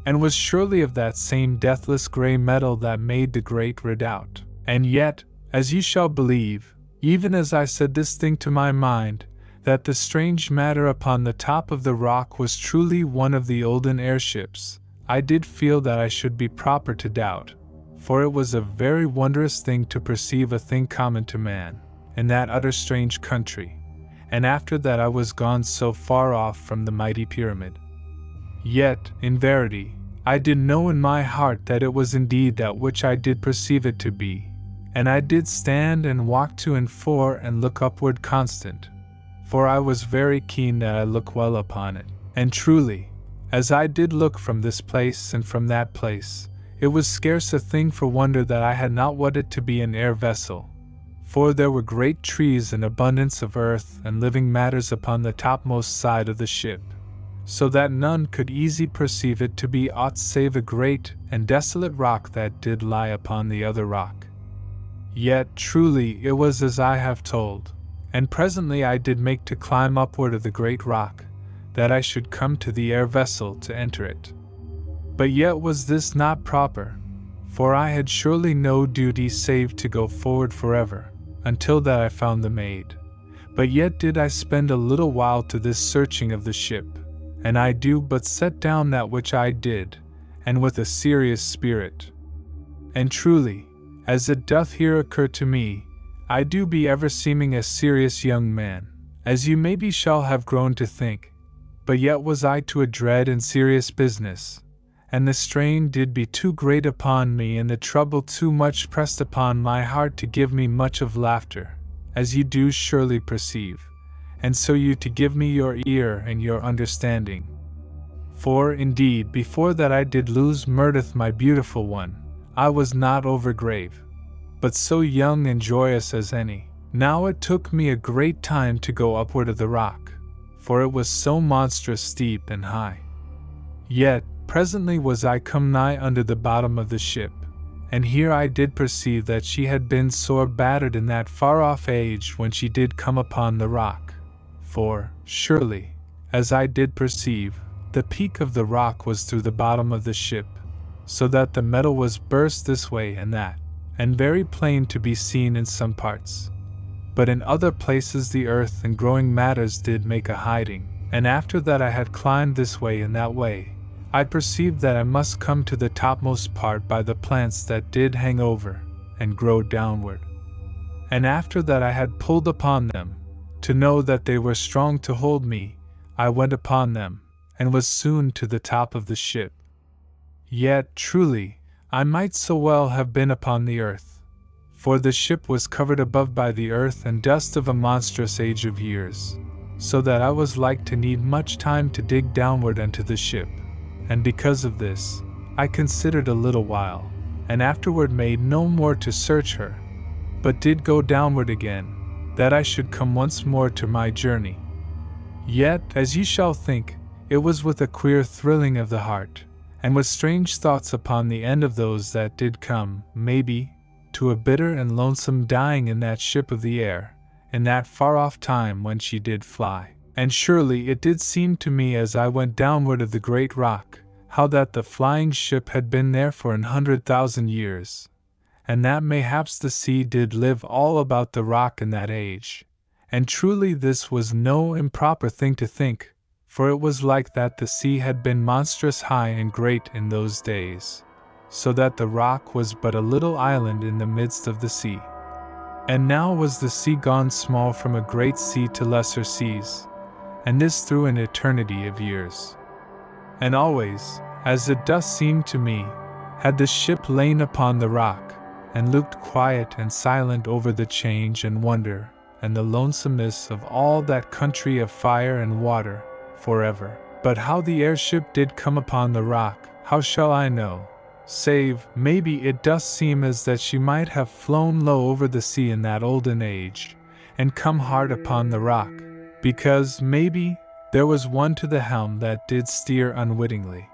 and was surely of that same deathless grey metal that made the Great Redoubt. And yet, as ye shall believe, even as I said this thing to my mind, that the strange matter upon the top of the rock was truly one of the olden airships, I did feel that I should be proper to doubt, for it was a very wondrous thing to perceive a thing common to man, in that utter strange country, and after that I was gone so far off from the mighty pyramid. Yet, in verity, I did know in my heart that it was indeed that which I did perceive it to be, and I did stand and walk to and fro and look upward constant, for I was very keen that I look well upon it. And truly, as I did look from this place and from that place, it was scarce a thing for wonder that I had not what it to be an air vessel, for there were great trees and abundance of earth and living matters upon the topmost side of the ship, so that none could easy perceive it to be aught save a great and desolate rock that did lie upon the other rock. Yet truly it was as I have told, and presently I did make to climb upward of the great rock, that I should come to the air vessel to enter it. But yet was this not proper, for I had surely no duty save to go forward forever, until that I found the maid. But yet did I spend a little while to this searching of the ship, and I do but set down that which I did, and with a serious spirit. And truly, as it doth here occur to me, I do be ever seeming a serious young man, as you maybe shall have grown to think, but yet was I to a dread and serious business, and the strain did be too great upon me and the trouble too much pressed upon my heart to give me much of laughter, as you do surely perceive, and so you to give me your ear and your understanding. For, indeed, before that I did lose Meredith my beautiful one, I was not over grave, but so young and joyous as any. Now it took me a great time to go upward of the rock, for it was so monstrous steep and high. Yet, presently was I come nigh under the bottom of the ship, and here I did perceive that she had been sore battered in that far-off age when she did come upon the rock. For, surely, as I did perceive, the peak of the rock was through the bottom of the ship, so that the metal was burst this way and that, and very plain to be seen in some parts. But in other places the earth and growing matters did make a hiding, And after that I had climbed this way and that way, I perceived that I must come to the topmost part by the plants that did hang over, and grow downward. And after that I had pulled upon them, to know that they were strong to hold me, I went upon them, and was soon to the top of the ship. Yet, truly, I might so well have been upon the earth, for the ship was covered above by the earth and dust of a monstrous age of years, so that I was like to need much time to dig downward unto the ship, and because of this, I considered a little while, and afterward made no more to search her, but did go downward again, that I should come once more to my journey. Yet, as ye shall think, it was with a queer thrilling of the heart, and with strange thoughts upon the end of those that did come, maybe, to a bitter and lonesome dying in that ship of the air, in that far-off time when she did fly. And surely it did seem to me as I went downward of the great rock, how that the flying ship had been there for 100,000 years, and that mayhaps the sea did live all about the rock in that age. And truly this was no improper thing to think, for it was like that the sea had been monstrous high and great in those days, so that the rock was but a little island in the midst of the sea. And now was the sea gone small from a great sea to lesser seas, and this through an eternity of years. And always, as it doth seem to me, had the ship lain upon the rock, and looked quiet and silent over the change and wonder, and the lonesomeness of all that country of fire and water, forever. But how the airship did come upon the rock, how shall I know? Save, maybe it doth seem as that she might have flown low over the sea in that olden age, and come hard upon the rock, because, maybe, there was one to the helm that did steer unwittingly.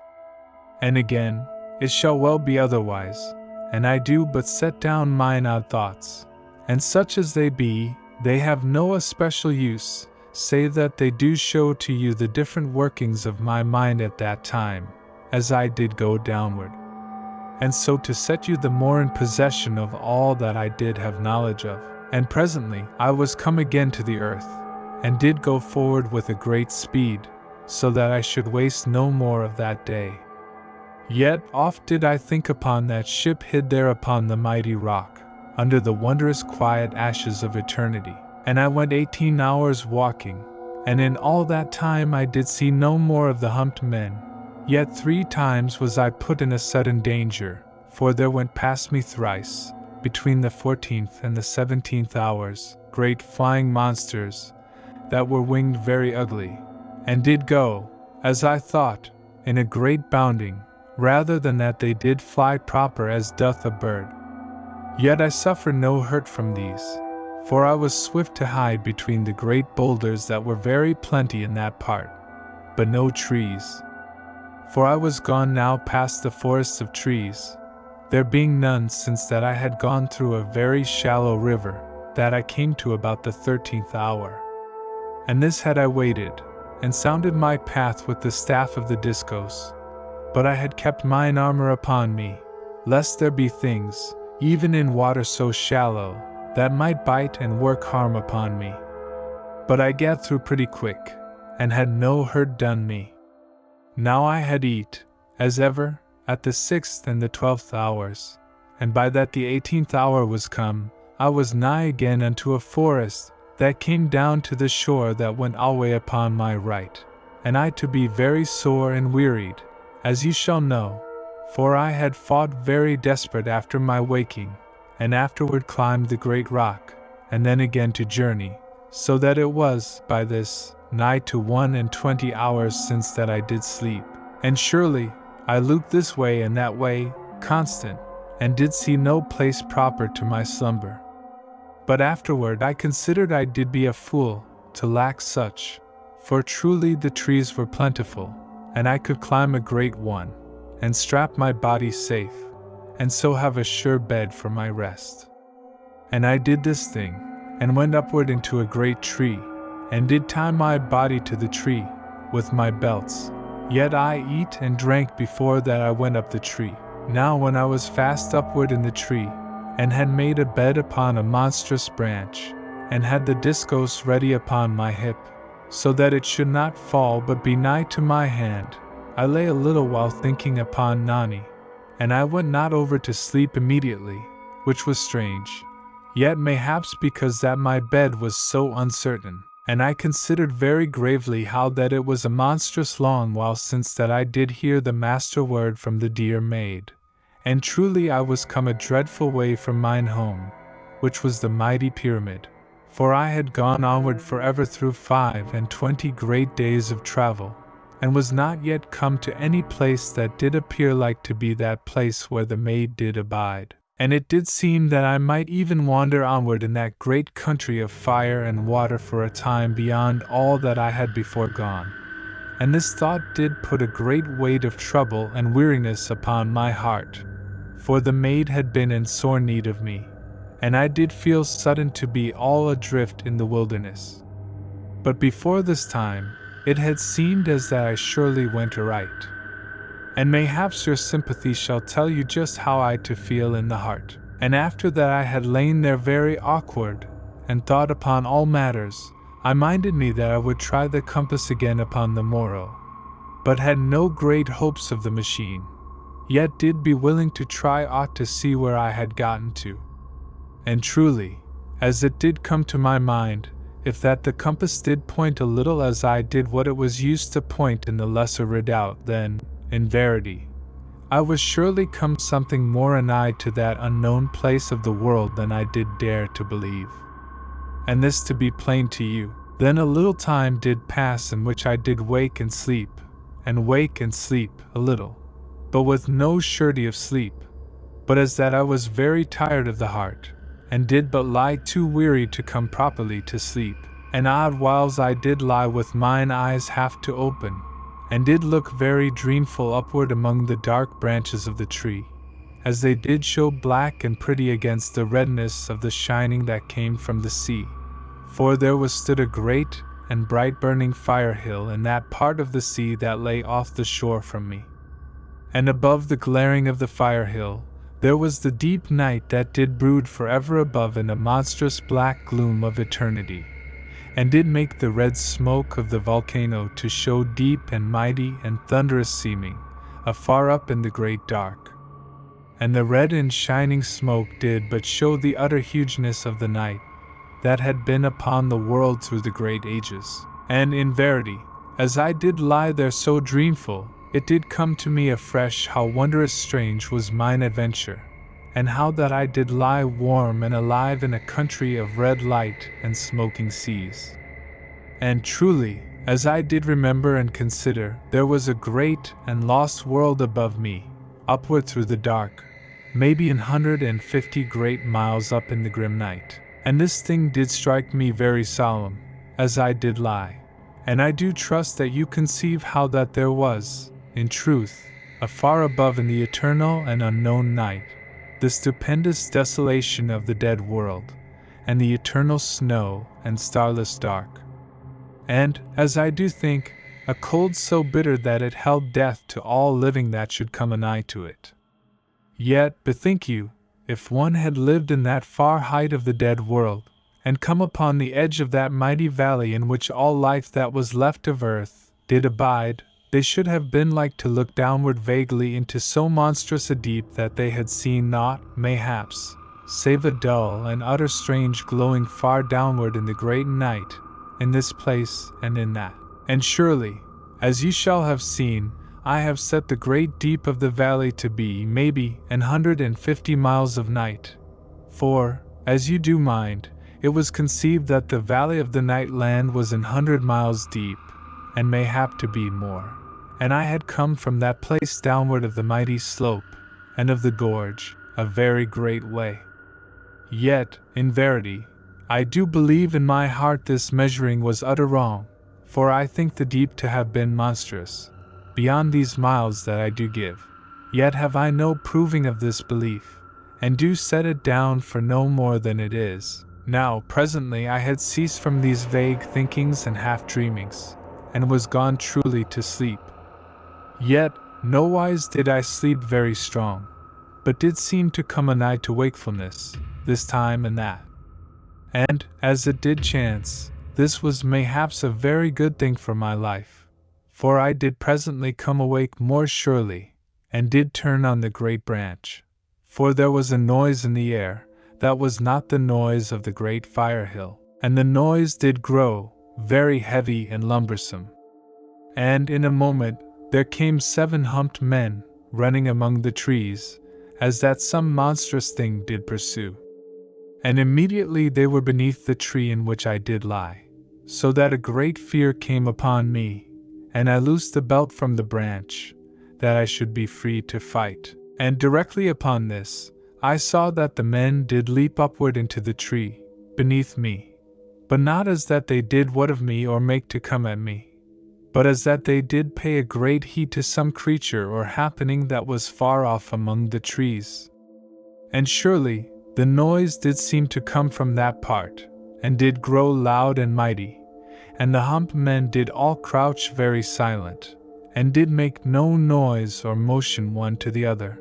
And again, it shall well be otherwise, and I do but set down mine odd thoughts, and such as they be, they have no especial use, save that they do show to you the different workings of my mind at that time, as I did go downward. And so to set you the more in possession of all that I did have knowledge of. And presently I was come again to the earth, and did go forward with a great speed, so that I should waste no more of that day. Yet oft did I think upon that ship hid there upon the mighty rock, under the wondrous quiet ashes of eternity. And I went 18 hours walking, and in all that time I did see no more of the humped men. Yet 3 times was I put in a sudden danger, for there went past me thrice, between the 14th and the 17th hours, great flying monsters, that were winged very ugly, and did go, as I thought, in a great bounding, rather than that they did fly proper as doth a bird. Yet I suffered no hurt from these, for I was swift to hide between the great boulders that were very plenty in that part, but no trees. For I was gone now past the forests of trees, there being none since that I had gone through a very shallow river, that I came to about the 13th hour. And this had I waited, and sounded my path with the staff of the discos, but I had kept mine armor upon me, lest there be things, even in water so shallow, that might bite and work harm upon me. But I gat through pretty quick, and had no hurt done me. Now I had eat, as ever, at the 6th and the 12th hours, and by that the 18th hour was come, I was nigh again unto a forest, that came down to the shore that went alway upon my right, and I to be very sore and wearied, as you shall know, for I had fought very desperate after my waking, and afterward climbed the great rock, and then again to journey, so that it was, by this, nigh to 21 hours since that I did sleep. And surely, I looked this way and that way, constant, and did see no place proper to my slumber. But afterward I considered I did be a fool, to lack such, for truly the trees were plentiful, and I could climb a great one, and strap my body safe, and so have a sure bed for my rest. And I did this thing, and went upward into a great tree, and did tie my body to the tree, with my belts. Yet I eat and drank before that I went up the tree. Now when I was fast upward in the tree, and had made a bed upon a monstrous branch, and had the discos ready upon my hip, so that it should not fall but be nigh to my hand. I lay a little while thinking upon Nani, and I went not over to sleep immediately, which was strange, yet mayhaps because that my bed was so uncertain, and I considered very gravely how that it was a monstrous long while since that I did hear the master word from the dear maid, and truly I was come a dreadful way from mine home, which was the mighty pyramid, for I had gone onward forever through 25 great days of travel, and was not yet come to any place that did appear like to be that place where the maid did abide. And it did seem that I might even wander onward in that great country of fire and water for a time beyond all that I had before gone. And this thought did put a great weight of trouble and weariness upon my heart, for the maid had been in sore need of me, and I did feel sudden to be all adrift in the wilderness. But before this time, it had seemed as that I surely went aright. And mayhaps your sympathy shall tell you just how I to feel in the heart. And after that I had lain there very awkward, and thought upon all matters, I minded me that I would try the compass again upon the morrow, but had no great hopes of the machine, yet did be willing to try aught to see where I had gotten to. And truly, as it did come to my mind, if that the compass did point a little as I did what it was used to point in the Lesser Redoubt, then, in verity, I was surely come something more anigh to that unknown place of the world than I did dare to believe. And this to be plain to you, then a little time did pass in which I did wake and sleep a little, but with no surety of sleep, but as that I was very tired of the heart, and did but lie too weary to come properly to sleep, and odd whiles I did lie with mine eyes half to open, and did look very dreamful upward among the dark branches of the tree, as they did show black and pretty against the redness of the shining that came from the sea. For there was stood a great and bright burning fire hill in that part of the sea that lay off the shore from me. And above the glaring of the fire hill, there was the deep night that did brood forever above in a monstrous black gloom of eternity, and did make the red smoke of the volcano to show deep and mighty and thunderous seeming, afar up in the great dark. And the red and shining smoke did but show the utter hugeness of the night that had been upon the world through the great ages. And in verity, as I did lie there so dreamful, it did come to me afresh how wondrous strange was mine adventure, and how that I did lie warm and alive in a country of red light and smoking seas. And truly, as I did remember and consider, there was a great and lost world above me, upward through the dark, maybe 150 great miles up in the grim night. And this thing did strike me very solemn, as I did lie. And I do trust that you conceive how that there was, in truth, afar above in the eternal and unknown night, the stupendous desolation of the dead world, and the eternal snow and starless dark. And, as I do think, a cold so bitter that it held death to all living that should come anigh to it. Yet, bethink you, if one had lived in that far height of the dead world, and come upon the edge of that mighty valley in which all life that was left of earth did abide, they should have been like to look downward vaguely into so monstrous a deep that they had seen naught, mayhaps, save a dull and utter strange glowing far downward in the great night, in this place and in that. And surely, as you shall have seen, I have set the great deep of the valley to be maybe 150 miles of night. For, as you do mind, it was conceived that the valley of the night land was 100 miles deep, and mayhap to be more. And I had come from that place downward of the mighty slope, and of the gorge, a very great way. Yet, in verity, I do believe in my heart this measuring was utter wrong, for I think the deep to have been monstrous, beyond these miles that I do give. Yet have I no proving of this belief, and do set it down for no more than it is. Now, presently I had ceased from these vague thinkings and half-dreamings, and was gone truly to sleep. Yet, nowise did I sleep very strong, but did seem to come anigh to wakefulness, this time and that. And, as it did chance, this was mayhaps a very good thing for my life, for I did presently come awake more surely, and did turn on the great branch. For there was a noise in the air, that was not the noise of the great fire hill, and the noise did grow, very heavy and lumbersome. And in a moment there came 7 humped men, running among the trees, as that some monstrous thing did pursue. And immediately they were beneath the tree in which I did lie, so that a great fear came upon me, and I loosed the belt from the branch, that I should be free to fight. And directly upon this, I saw that the men did leap upward into the tree, beneath me, but not as that they did what of me or make to come at me, but as that they did pay a great heed to some creature or happening that was far off among the trees. And surely, the noise did seem to come from that part, and did grow loud and mighty, and the humped men did all crouch very silent, and did make no noise or motion one to the other,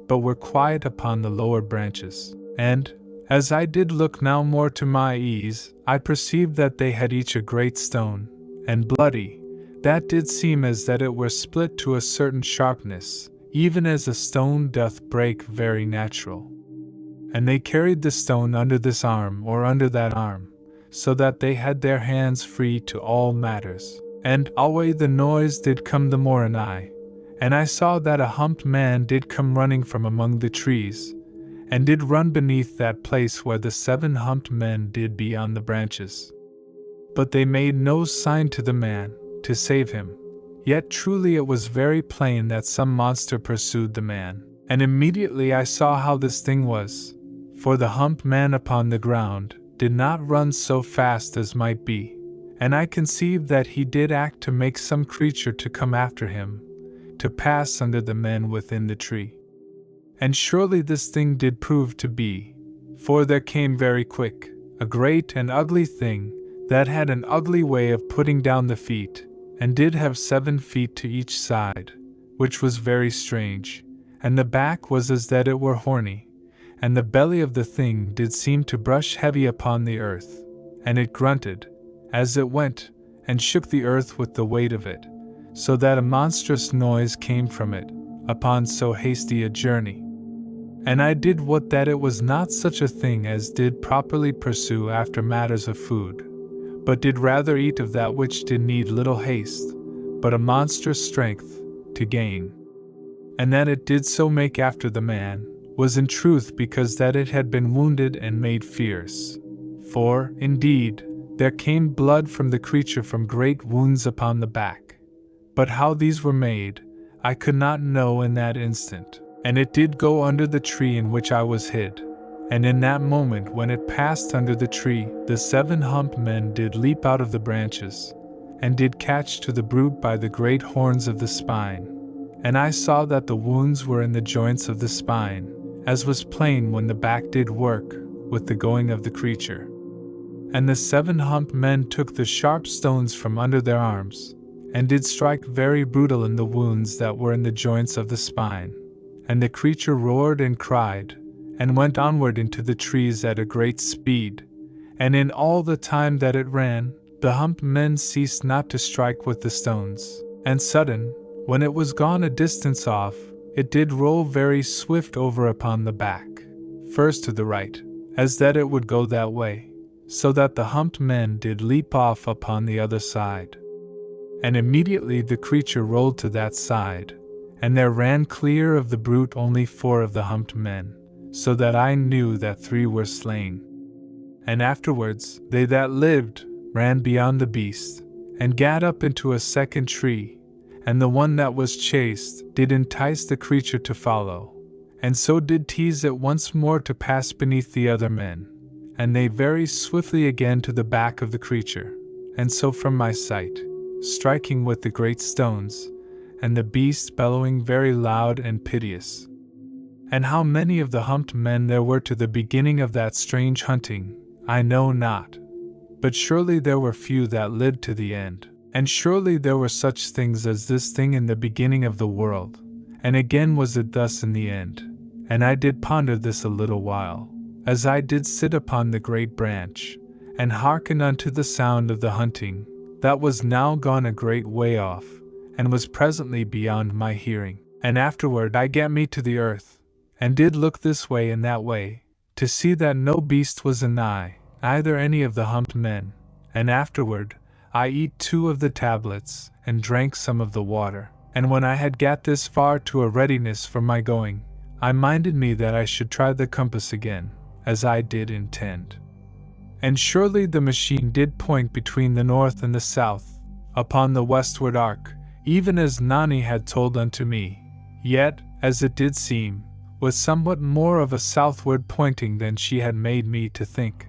but were quiet upon the lower branches. And, as I did look now more to my ease, I perceived that they had each a great stone, and bloody, that did seem as that it were split to a certain sharpness, even as a stone doth break very natural. And they carried the stone under this arm or under that arm, so that they had their hands free to all matters. And alway the noise did come the more anigh, and I saw that a humped man did come running from among the trees, and did run beneath that place where the 7 humped men did be on the branches. But they made no sign to the man, to save him. Yet truly it was very plain that some monster pursued the man. And immediately I saw how this thing was, for the humped man upon the ground did not run so fast as might be, and I conceived that he did act to make some creature to come after him, to pass under the men within the tree. And surely this thing did prove to be, for there came very quick, a great and ugly thing, that had an ugly way of putting down the feet, and did have 7 feet to each side, which was very strange, and the back was as that it were horny, and the belly of the thing did seem to brush heavy upon the earth, and it grunted, as it went, and shook the earth with the weight of it, so that a monstrous noise came from it, upon so hasty a journey. And I did wot that it was not such a thing as did properly pursue after matters of food, but did rather eat of that which did need little haste, but a monstrous strength, to gain. And that it did so make after the man, was in truth because that it had been wounded and made fierce. For, indeed, there came blood from the creature from great wounds upon the back. But how these were made, I could not know in that instant. And it did go under the tree in which I was hid. And in that moment when it passed under the tree, the 7 humped men did leap out of the branches, and did catch to the brute by the great horns of the spine. And I saw that the wounds were in the joints of the spine, as was plain when the back did work, with the going of the creature. And the 7 humped men took the sharp stones from under their arms, and did strike very brutal in the wounds that were in the joints of the spine. And the creature roared and cried, and went onward into the trees at a great speed, and in all the time that it ran, the humped men ceased not to strike with the stones. And sudden, when it was gone a distance off, it did roll very swift over upon the back, first to the right, as that it would go that way, so that the humped men did leap off upon the other side. And immediately the creature rolled to that side, and there ran clear of the brute only 4 of the humped men, so that I knew that 3 were slain. And afterwards, they that lived, ran beyond the beast, and gat up into a second tree, and the one that was chased did entice the creature to follow, and so did tease it once more to pass beneath the other men, and they very swiftly again to the back of the creature, and so from my sight, striking with the great stones, and the beast bellowing very loud and piteous. And how many of the humped men there were to the beginning of that strange hunting, I know not. But surely there were few that lived to the end. And surely there were such things as this thing in the beginning of the world, and again was it thus in the end. And I did ponder this a little while, as I did sit upon the great branch, and hearken unto the sound of the hunting, that was now gone a great way off, and was presently beyond my hearing. And afterward I gat me to the earth, and did look this way and that way, to see that no beast was anigh, neither any of the humped men. And afterward I eat 2 of the tablets, and drank some of the water. And when I had gat this far to a readiness for my going, I minded me that I should try the compass again, as I did intend. And surely the machine did point between the north and the south, upon the westward arc, even as Nani had told unto me, yet, as it did seem, was somewhat more of a southward pointing than she had made me to think.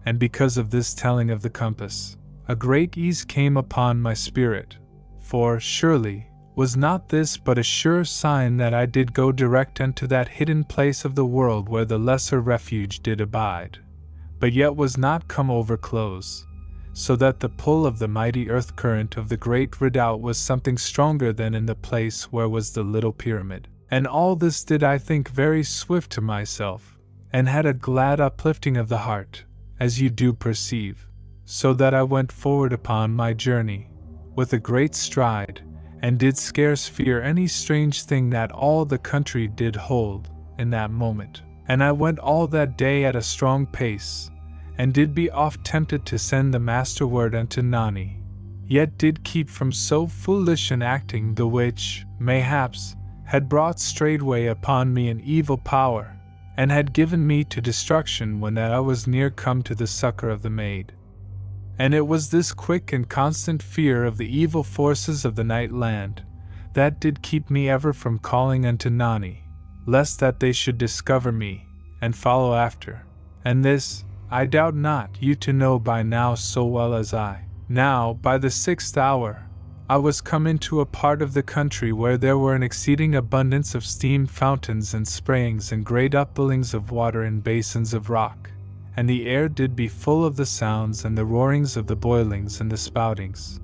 And because of this telling of the compass, a great ease came upon my spirit, for, surely, was not this but a sure sign that I did go direct unto that hidden place of the world where the lesser refuge did abide, but yet was not come over close, so that the pull of the mighty earth current of the great redoubt was something stronger than in the place where was the little pyramid. And all this did I think very swift to myself, and had a glad uplifting of the heart, as you do perceive, so that I went forward upon my journey, with a great stride, and did scarce fear any strange thing that all the country did hold, in that moment. And I went all that day at a strong pace, and did be oft tempted to send the master word unto Nani, yet did keep from so foolish an acting, the which, mayhaps, had brought straightway upon me an evil power, and had given me to destruction when that I was near come to the succor of the maid. And it was this quick and constant fear of the evil forces of the night land, that did keep me ever from calling unto Nani, lest that they should discover me, and follow after. And this, I doubt not you to know by now so well as I. Now, by the 6th hour, I was come into a part of the country where there were an exceeding abundance of steam fountains and sprayings and great upbuildings of water in basins of rock, and the air did be full of the sounds and the roarings of the boilings and the spoutings,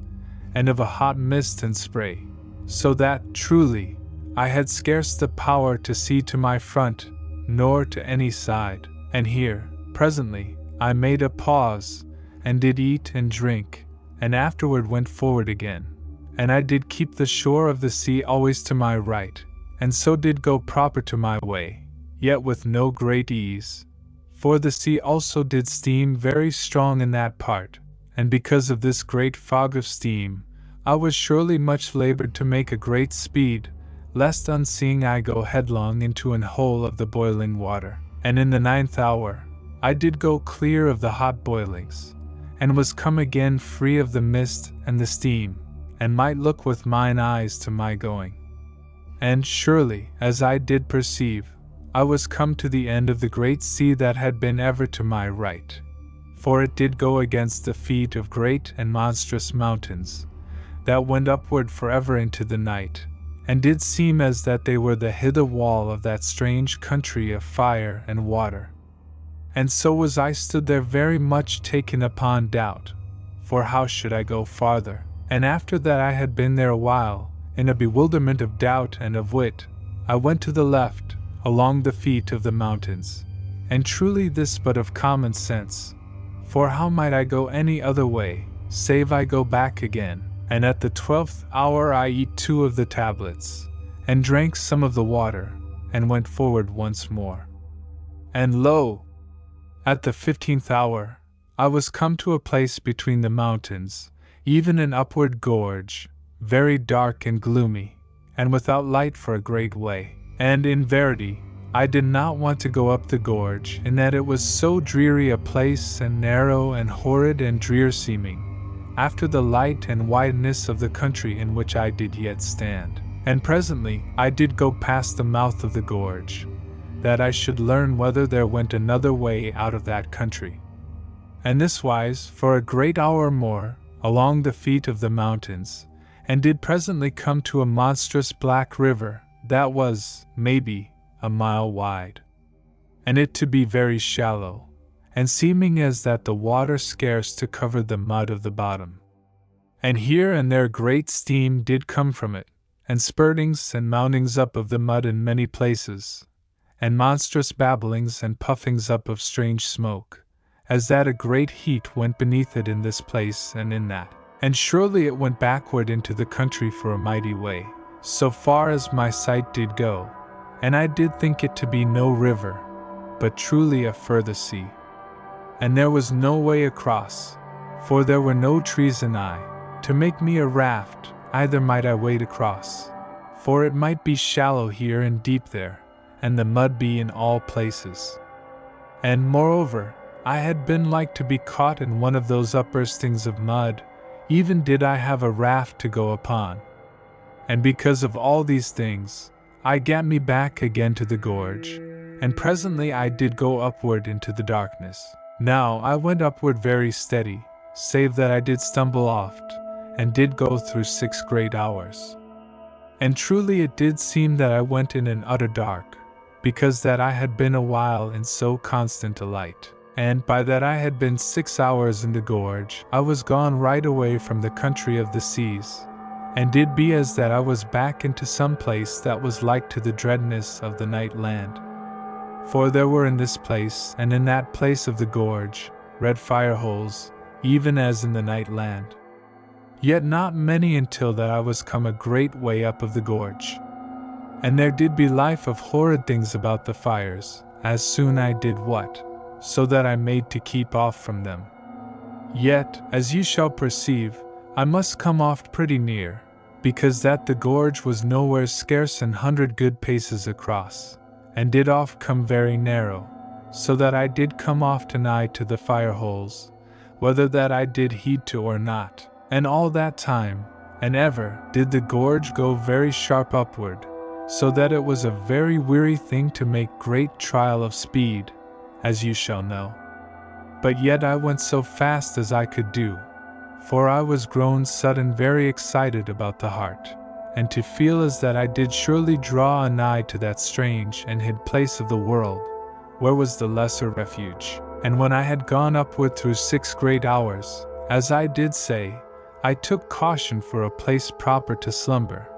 and of a hot mist and spray, so that, truly, I had scarce the power to see to my front, nor to any side. And here, presently, I made a pause, and did eat and drink, and afterward went forward again. And I did keep the shore of the sea always to my right, and so did go proper to my way, yet with no great ease. For the sea also did steam very strong in that part, and because of this great fog of steam, I was surely much labored to make a great speed, lest unseeing I go headlong into an hole of the boiling water. And in the 9th hour, I did go clear of the hot boilings, and was come again free of the mist and the steam, and might look with mine eyes to my going. And surely, as I did perceive, I was come to the end of the great sea that had been ever to my right, for it did go against the feet of great and monstrous mountains, that went upward forever into the night, and did seem as that they were the hither wall of that strange country of fire and water. And so was I stood there very much taken upon doubt, for how should I go farther? And after that I had been there a while, in a bewilderment of doubt and of wit, I went to the left, along the feet of the mountains. And truly this but of common sense, for how might I go any other way, save I go back again? And at the 12th hour I eat 2 of the tablets, and drank some of the water, and went forward once more. And lo! At the 15th hour, I was come to a place between the mountains, even an upward gorge, very dark and gloomy, and without light for a great way. And in verity, I did not want to go up the gorge, in that it was so dreary a place and narrow and horrid and drear seeming, after the light and wideness of the country in which I did yet stand. And presently I did go past the mouth of the gorge, that I should learn whether there went another way out of that country. And this wise, for a great hour more, along the feet of the mountains, and did presently come to a monstrous black river, that was, maybe, a mile wide, and it to be very shallow, and seeming as that the water scarce to cover the mud of the bottom. And here and there great steam did come from it, and spurtings and mountings up of the mud in many places, and monstrous babblings and puffings up of strange smoke, as that a great heat went beneath it in this place and in that. And surely it went backward into the country for a mighty way, so far as my sight did go, and I did think it to be no river, but truly a further sea. And there was no way across, for there were no trees anigh, to make me a raft, either might I wade across, for it might be shallow here and deep there, and the mud be in all places. And moreover, I had been like to be caught in one of those upburstings of mud, even did I have a raft to go upon. And because of all these things, I gat me back again to the gorge, and presently I did go upward into the darkness. Now I went upward very steady, save that I did stumble oft, and did go through 6 great hours. And truly it did seem that I went in an utter dark, because that I had been a while in so constant a light. And by that I had been 6 hours in the gorge, I was gone right away from the country of the seas, and did be as that I was back into some place that was like to the dreadness of the night land. For there were in this place, and in that place of the gorge, red fire holes, even as in the night land. Yet not many until that I was come a great way up of the gorge. And there did be life of horrid things about the fires, as soon I did what, so that I made to keep off from them. Yet, as you shall perceive, I must come oft pretty near, because that the gorge was nowhere scarce 100 good paces across, and did oft come very narrow, so that I did come oft anigh to the fire holes, whether that I did heed to or not. And all that time, and ever, did the gorge go very sharp upward, so that it was a very weary thing to make great trial of speed, as you shall know. But yet I went so fast as I could do, for I was grown sudden very excited about the heart, and to feel as that I did surely draw anigh to that strange and hid place of the world, where was the lesser refuge. And when I had gone upward through 6 great hours, as I did say, I took caution for a place proper to slumber,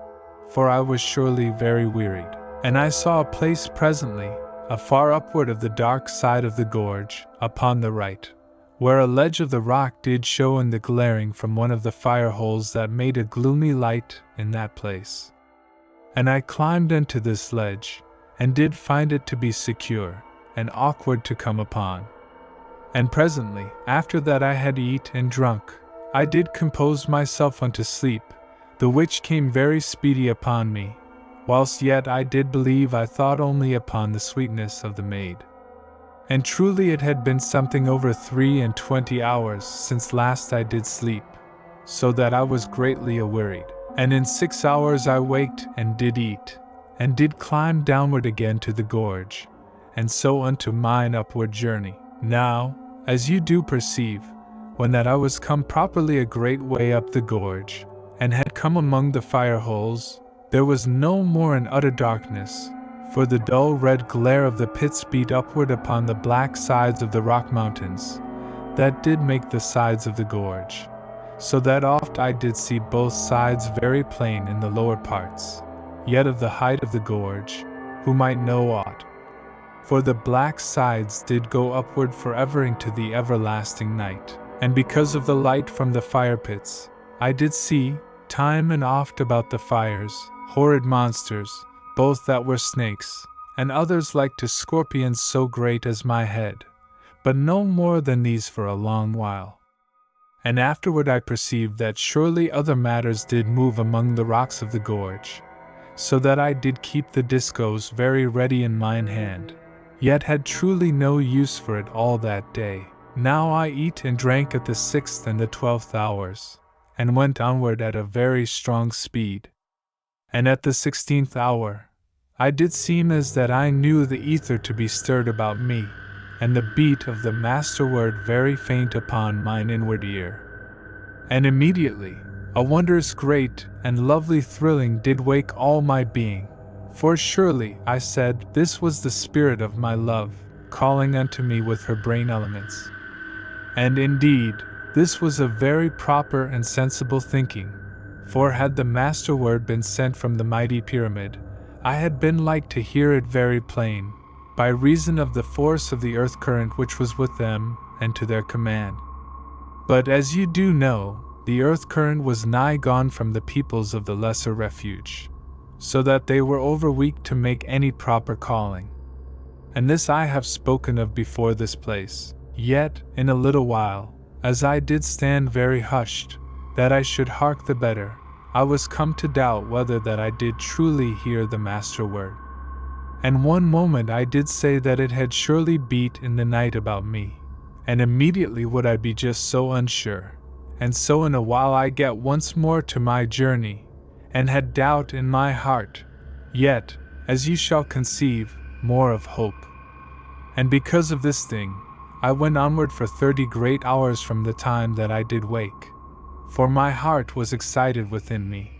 for I was surely very wearied. And I saw a place presently, afar upward of the dark side of the gorge, upon the right, where a ledge of the rock did show in the glaring from one of the fire holes that made a gloomy light in that place. And I climbed into this ledge, and did find it to be secure, and awkward to come upon. And presently, after that I had eat and drunk, I did compose myself unto sleep, the which came very speedy upon me, whilst yet I did believe I thought only upon the sweetness of the maid. And truly it had been something over 23 hours since last I did sleep, so that I was greatly awearied. And in 6 hours I waked and did eat, and did climb downward again to the gorge, and so unto mine upward journey. Now, as you do perceive, when that I was come properly a great way up the gorge, and had come among the fire holes, there was no more an utter darkness, for the dull red glare of the pits beat upward upon the black sides of the rock mountains, that did make the sides of the gorge, so that oft I did see both sides very plain in the lower parts, yet of the height of the gorge, who might know aught. For the black sides did go upward forever into the everlasting night. And because of the light from the fire pits, I did see, time and oft about the fires, horrid monsters, both that were snakes, and others like to scorpions so great as my head, but no more than these for a long while. And afterward I perceived that surely other matters did move among the rocks of the gorge, so that I did keep the discos very ready in mine hand, yet had truly no use for it all that day. Now I eat and drank at the 6th and the 12th hours, and went onward at a very strong speed. And at the 16th hour, I did seem as that I knew the ether to be stirred about me, and the beat of the master word very faint upon mine inward ear. And immediately, a wondrous great and lovely thrilling did wake all my being, for surely, I said, this was the spirit of my love, calling unto me with her brain elements. And indeed, this was a very proper and sensible thinking, for had the master word been sent from the mighty pyramid, I had been like to hear it very plain, by reason of the force of the earth current which was with them, and to their command. But as you do know, the earth current was nigh gone from the peoples of the lesser refuge, so that they were overweak to make any proper calling. And this I have spoken of before this place. Yet, in a little while, as I did stand very hushed, that I should hark the better, I was come to doubt whether that I did truly hear the master word. And one moment I did say that it had surely beat in the night about me, and immediately would I be just so unsure, and so in a while I get once more to my journey, and had doubt in my heart, yet, as you shall conceive, more of hope. And because of this thing, I went onward for 30 great hours from the time that I did wake, for my heart was excited within me.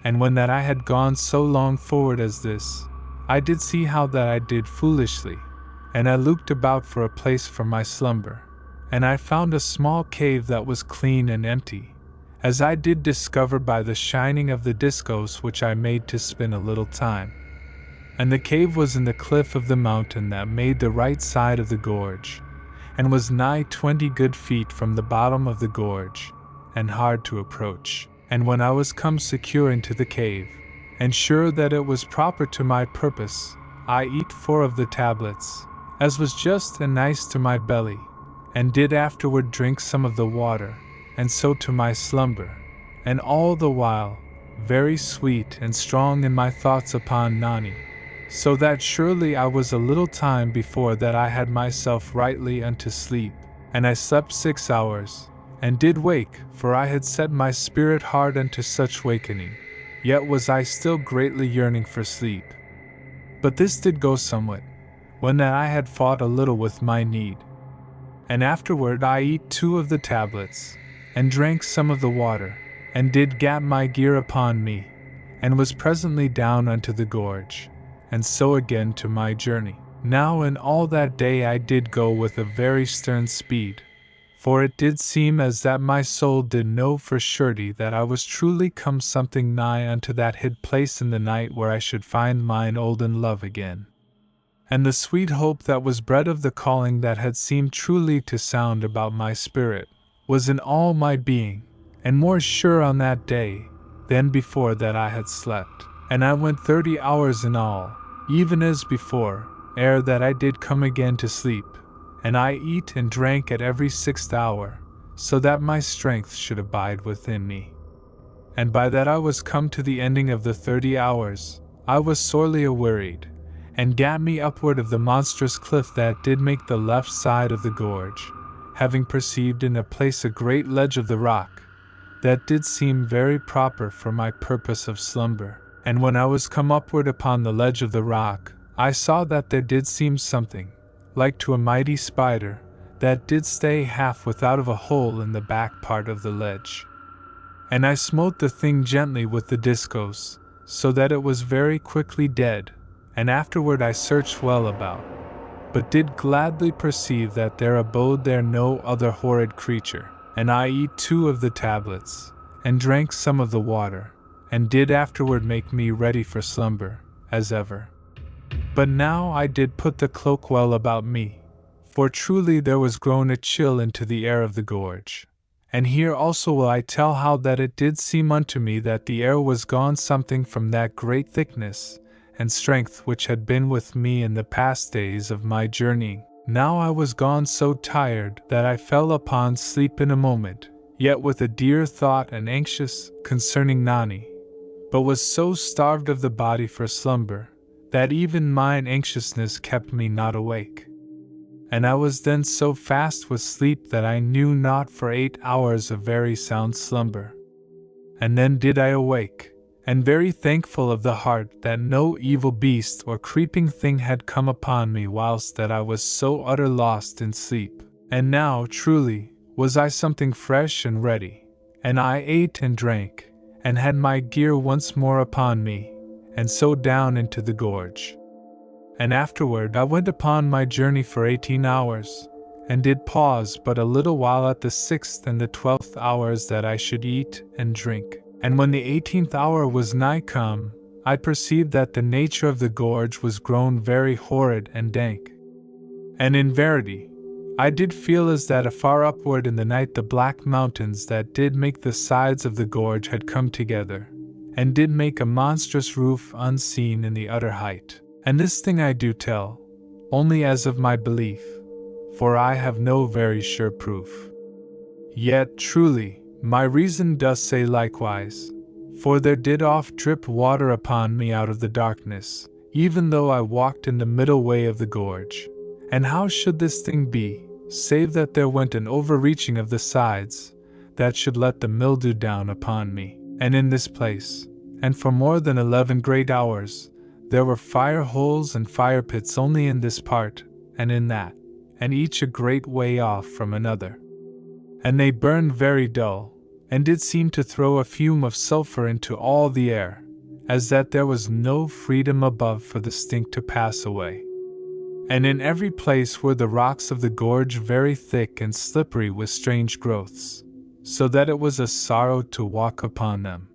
And when that I had gone so long forward as this, I did see how that I did foolishly, and I looked about for a place for my slumber, and I found a small cave that was clean and empty, as I did discover by the shining of the discos which I made to spin a little time. And the cave was in the cliff of the mountain that made the right side of the gorge, and was nigh 20 good feet from the bottom of the gorge, and hard to approach. And when I was come secure into the cave, and sure that it was proper to my purpose, I eat 4 of the tablets, as was just and nice to my belly, and did afterward drink some of the water, and so to my slumber, and all the while, very sweet and strong in my thoughts upon Nani, so that surely I was a little time before that I had myself rightly unto sleep, and I slept 6 hours, and did wake, for I had set my spirit hard unto such wakening, yet was I still greatly yearning for sleep. But this did go somewhat, when that I had fought a little with my need. And afterward I eat 2 of the tablets, and drank some of the water, and did gat my gear upon me, and was presently down unto the gorge, and so again to my journey. Now in all that day I did go with a very stern speed, for it did seem as that my soul did know for surety that I was truly come something nigh unto that hid place in the night where I should find mine olden love again. And the sweet hope that was bred of the calling that had seemed truly to sound about my spirit, was in all my being, and more sure on that day, than before that I had slept. And I went 30 hours in all, even as before, ere that I did come again to sleep, and I eat and drank at every 6th hour, so that my strength should abide within me. And by that I was come to the ending of the 30 hours, I was sorely awearied, and gat me upward of the monstrous cliff that did make the left side of the gorge, having perceived in a place a great ledge of the rock, that did seem very proper for my purpose of slumber. And when I was come upward upon the ledge of the rock, I saw that there did seem something, like to a mighty spider, that did stay half without of a hole in the back part of the ledge. And I smote the thing gently with the discos, so that it was very quickly dead, and afterward I searched well about, but did gladly perceive that there abode there no other horrid creature. And I eat 2 of the tablets, and drank some of the water, and did afterward make me ready for slumber, as ever. But now I did put the cloak well about me, for truly there was grown a chill into the air of the gorge. And here also will I tell how that it did seem unto me that the air was gone something from that great thickness and strength which had been with me in the past days of my journeying. Now I was gone so tired that I fell upon sleep in a moment, yet with a dear thought and anxious concerning Nani, but was so starved of the body for slumber, that even mine anxiousness kept me not awake. And I was then so fast with sleep that I knew not for 8 hours of very sound slumber. And then did I awake, and very thankful of the heart that no evil beast or creeping thing had come upon me whilst that I was so utter lost in sleep. And now, truly, was I something fresh and ready, and I ate and drank, and had my gear once more upon me, and so down into the gorge. And afterward I went upon my journey for 18 hours, and did pause but a little while at the 6th and the 12th hours that I should eat and drink. And when the 18th hour was nigh come, I perceived that the nature of the gorge was grown very horrid and dank. And in verity, I did feel as that afar upward in the night the black mountains that did make the sides of the gorge had come together, and did make a monstrous roof unseen in the utter height. And this thing I do tell, only as of my belief, for I have no very sure proof. Yet truly, my reason does say likewise, for there did oft drip water upon me out of the darkness, even though I walked in the middle way of the gorge. And how should this thing be, save that there went an overreaching of the sides, that should let the mildew down upon me? And in this place, and for more than 11 great hours, there were fire holes and fire pits only in this part, and in that, and each a great way off from another. And they burned very dull, and did seem to throw a fume of sulphur into all the air, as that there was no freedom above for the stink to pass away. And in every place were the rocks of the gorge very thick and slippery with strange growths, so that it was a sorrow to walk upon them.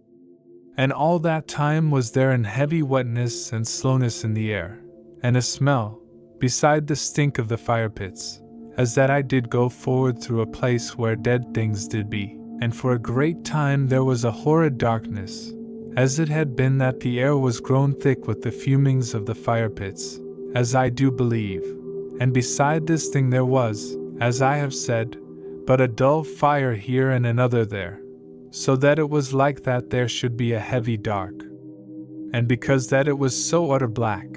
And all that time was there an heavy wetness and slowness in the air, and a smell, beside the stink of the fire pits, as that I did go forward through a place where dead things did be, and for a great time there was a horrid darkness, as it had been that the air was grown thick with the fumings of the fire pits, as I do believe, and beside this thing there was, as I have said, but a dull fire here and another there, so that it was like that there should be a heavy dark. And because that it was so utter black,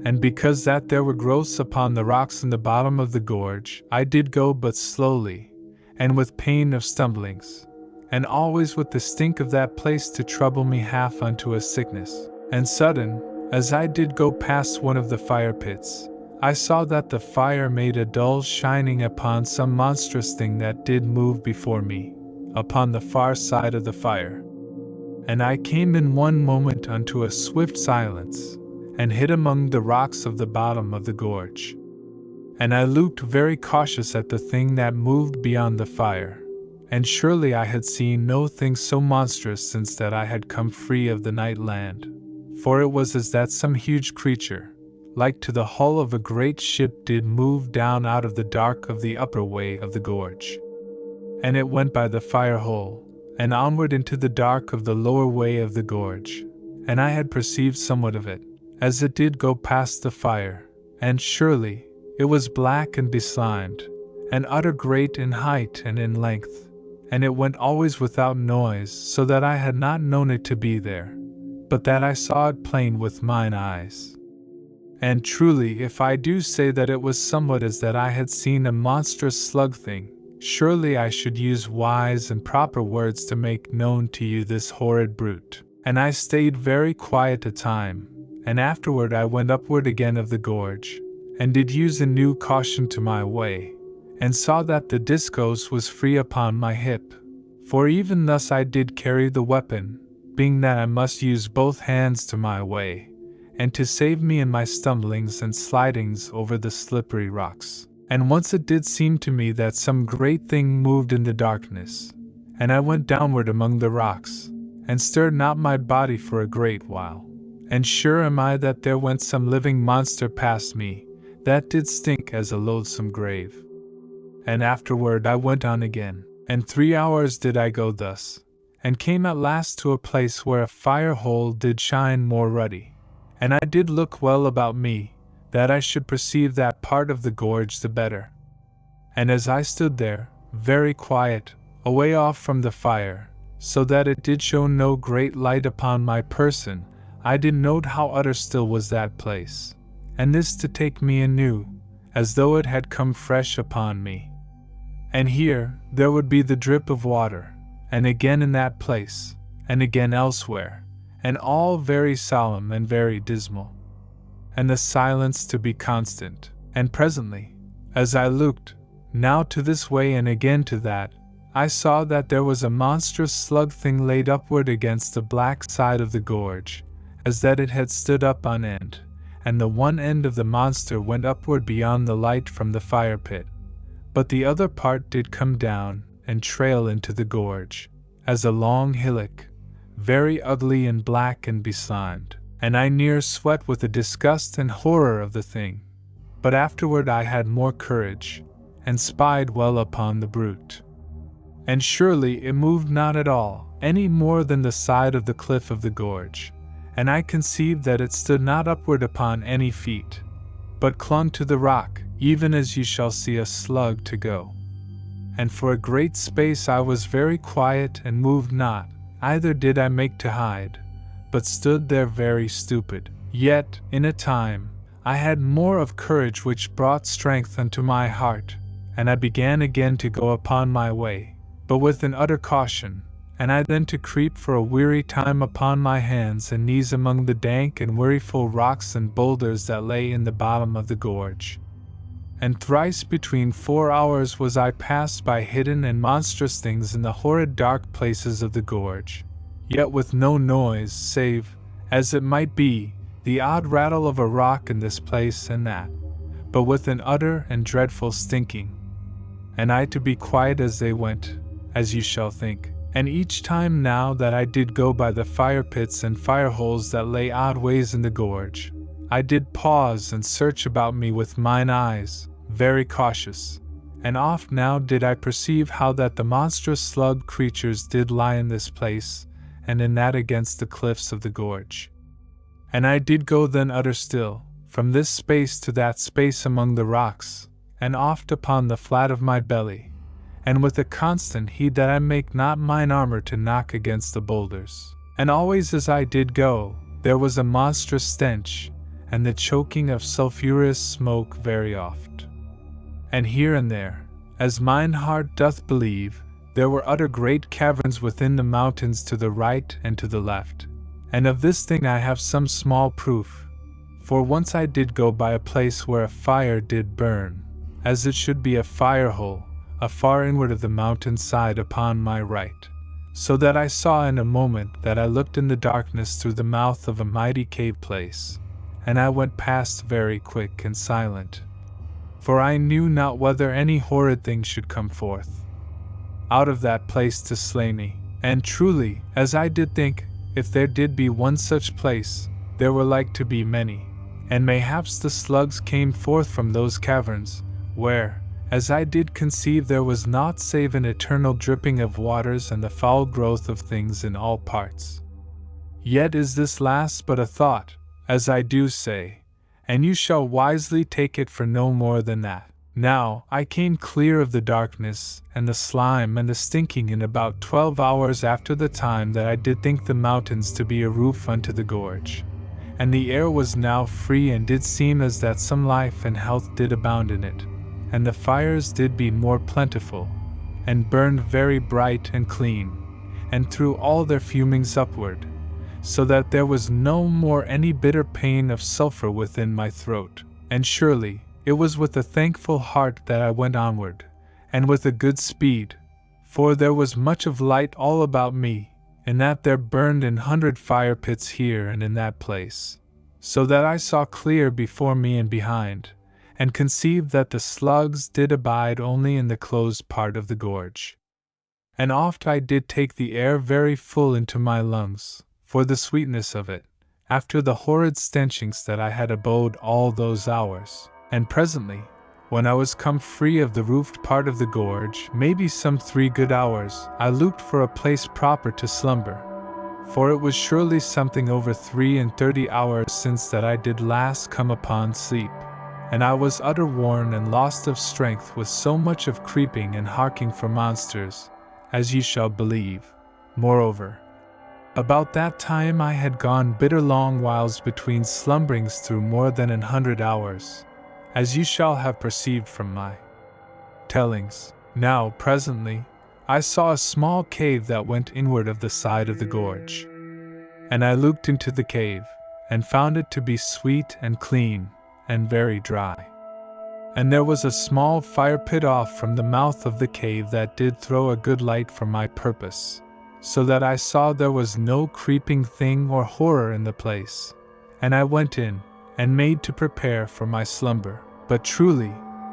and because that there were growths upon the rocks in the bottom of the gorge, I did go but slowly, and with pain of stumblings, and always with the stink of that place to trouble me half unto a sickness. And sudden, as I did go past one of the fire pits, I saw that the fire made a dull shining upon some monstrous thing that did move before me, upon the far side of the fire. And I came in one moment unto a swift silence, and hid among the rocks of the bottom of the gorge. And I looked very cautious at the thing that moved beyond the fire, and surely I had seen no thing so monstrous since that I had come free of the night land, for it was as that some huge creature, like to the hull of a great ship, did move down out of the dark of the upper way of the gorge. And it went by the fire hole, and onward into the dark of the lower way of the gorge, and I had perceived somewhat of it, as it did go past the fire, and surely, it was black and beslimed, and utter great in height and in length, and it went always without noise, so that I had not known it to be there, but that I saw it plain with mine eyes. And truly, if I do say that it was somewhat as that I had seen a monstrous slug thing, surely I should use wise and proper words to make known to you this horrid brute. And I stayed very quiet a time, and afterward I went upward again of the gorge, and did use a new caution to my way, and saw that the discos was free upon my hip, for even thus I did carry the weapon, being that I must use both hands to my way, and to save me in my stumblings and slidings over the slippery rocks. And once it did seem to me that some great thing moved in the darkness, and I went downward among the rocks, and stirred not my body for a great while. And sure am I that there went some living monster past me, that did stink as a loathsome grave. And afterward I went on again, and 3 hours did I go thus, and came at last to a place where a fire hole did shine more ruddy. And I did look well about me, that I should perceive that part of the gorge the better. And as I stood there, very quiet, away off from the fire, so that it did show no great light upon my person, I did note how utter still was that place, and this to take me anew, as though it had come fresh upon me. And here, there would be the drip of water, and again in that place, and again elsewhere, and all very solemn and very dismal. And the silence to be constant, and presently, as I looked, now to this way and again to that, I saw that there was a monstrous slug thing laid upward against the black side of the gorge, as that it had stood up on end, and the one end of the monster went upward beyond the light from the fire pit, but the other part did come down and trail into the gorge, as a long hillock, very ugly and black and beslimed. And I near sweat with the disgust and horror of the thing. But afterward I had more courage, and spied well upon the brute. And surely it moved not at all, any more than the side of the cliff of the gorge, and I conceived that it stood not upward upon any feet, but clung to the rock, even as you shall see a slug to go. And for a great space I was very quiet and moved not, either did I make to hide, but stood there very stupid. Yet, in a time, I had more of courage which brought strength unto my heart, and I began again to go upon my way, but with an utter caution, and I then to creep for a weary time upon my hands and knees among the dank and weariful rocks and boulders that lay in the bottom of the gorge. And thrice between 4 hours was I passed by hidden and monstrous things in the horrid dark places of the gorge, yet with no noise save, as it might be, the odd rattle of a rock in this place and that, but with an utter and dreadful stinking. And I to be quiet as they went, as you shall think. And each time now that I did go by the fire pits and fire holes that lay odd ways in the gorge, I did pause and search about me with mine eyes, very cautious, and oft now did I perceive how that the monstrous slug creatures did lie in this place, and in that against the cliffs of the gorge. And I did go then utter still, from this space to that space among the rocks, and oft upon the flat of my belly, and with a constant heed that I make not mine armor to knock against the boulders. And always as I did go, there was a monstrous stench, and the choking of sulphurous smoke very oft. And here and there, as mine heart doth believe, there were utter great caverns within the mountains to the right and to the left. And of this thing I have some small proof, for once I did go by a place where a fire did burn, as it should be a fire hole, afar inward of the mountain side upon my right, so that I saw in a moment that I looked in the darkness through the mouth of a mighty cave place, and I went past very quick and silent, for I knew not whether any horrid thing should come forth out of that place to slay me. And truly, as I did think, if there did be one such place, there were like to be many, and mayhaps the slugs came forth from those caverns, where, as I did conceive, there was naught save an eternal dripping of waters and the foul growth of things in all parts. Yet is this last but a thought, as I do say, and you shall wisely take it for no more than that. Now, I came clear of the darkness, and the slime and the stinking in about 12 hours after the time that I did think the mountains to be a roof unto the gorge. And the air was now free and did seem as that some life and health did abound in it, and the fires did be more plentiful, and burned very bright and clean, and threw all their fumings upward, so that there was no more any bitter pain of sulphur within my throat. And surely, it was with a thankful heart that I went onward, and with a good speed, for there was much of light all about me, in that there burned 100 fire pits here and in that place, so that I saw clear before me and behind, and conceived that the slugs did abide only in the closed part of the gorge. And oft I did take the air very full into my lungs, for the sweetness of it, after the horrid stenchings that I had abode all those hours. And presently, when I was come free of the roofed part of the gorge, maybe some 3 good hours, I looked for a place proper to slumber, for it was surely something over 33 hours since that I did last come upon sleep, and I was utter worn and lost of strength with so much of creeping and harking for monsters, as ye shall believe. Moreover, about that time I had gone bitter long whiles between slumberings through more than 100 hours, as you shall have perceived from my tellings. Now, presently, I saw a small cave that went inward of the side of the gorge, and I looked into the cave, and found it to be sweet and clean, and very dry. And there was a small fire pit off from the mouth of the cave that did throw a good light for my purpose, so that I saw there was no creeping thing or horror in the place, and I went in, and made to prepare for my slumber. But truly,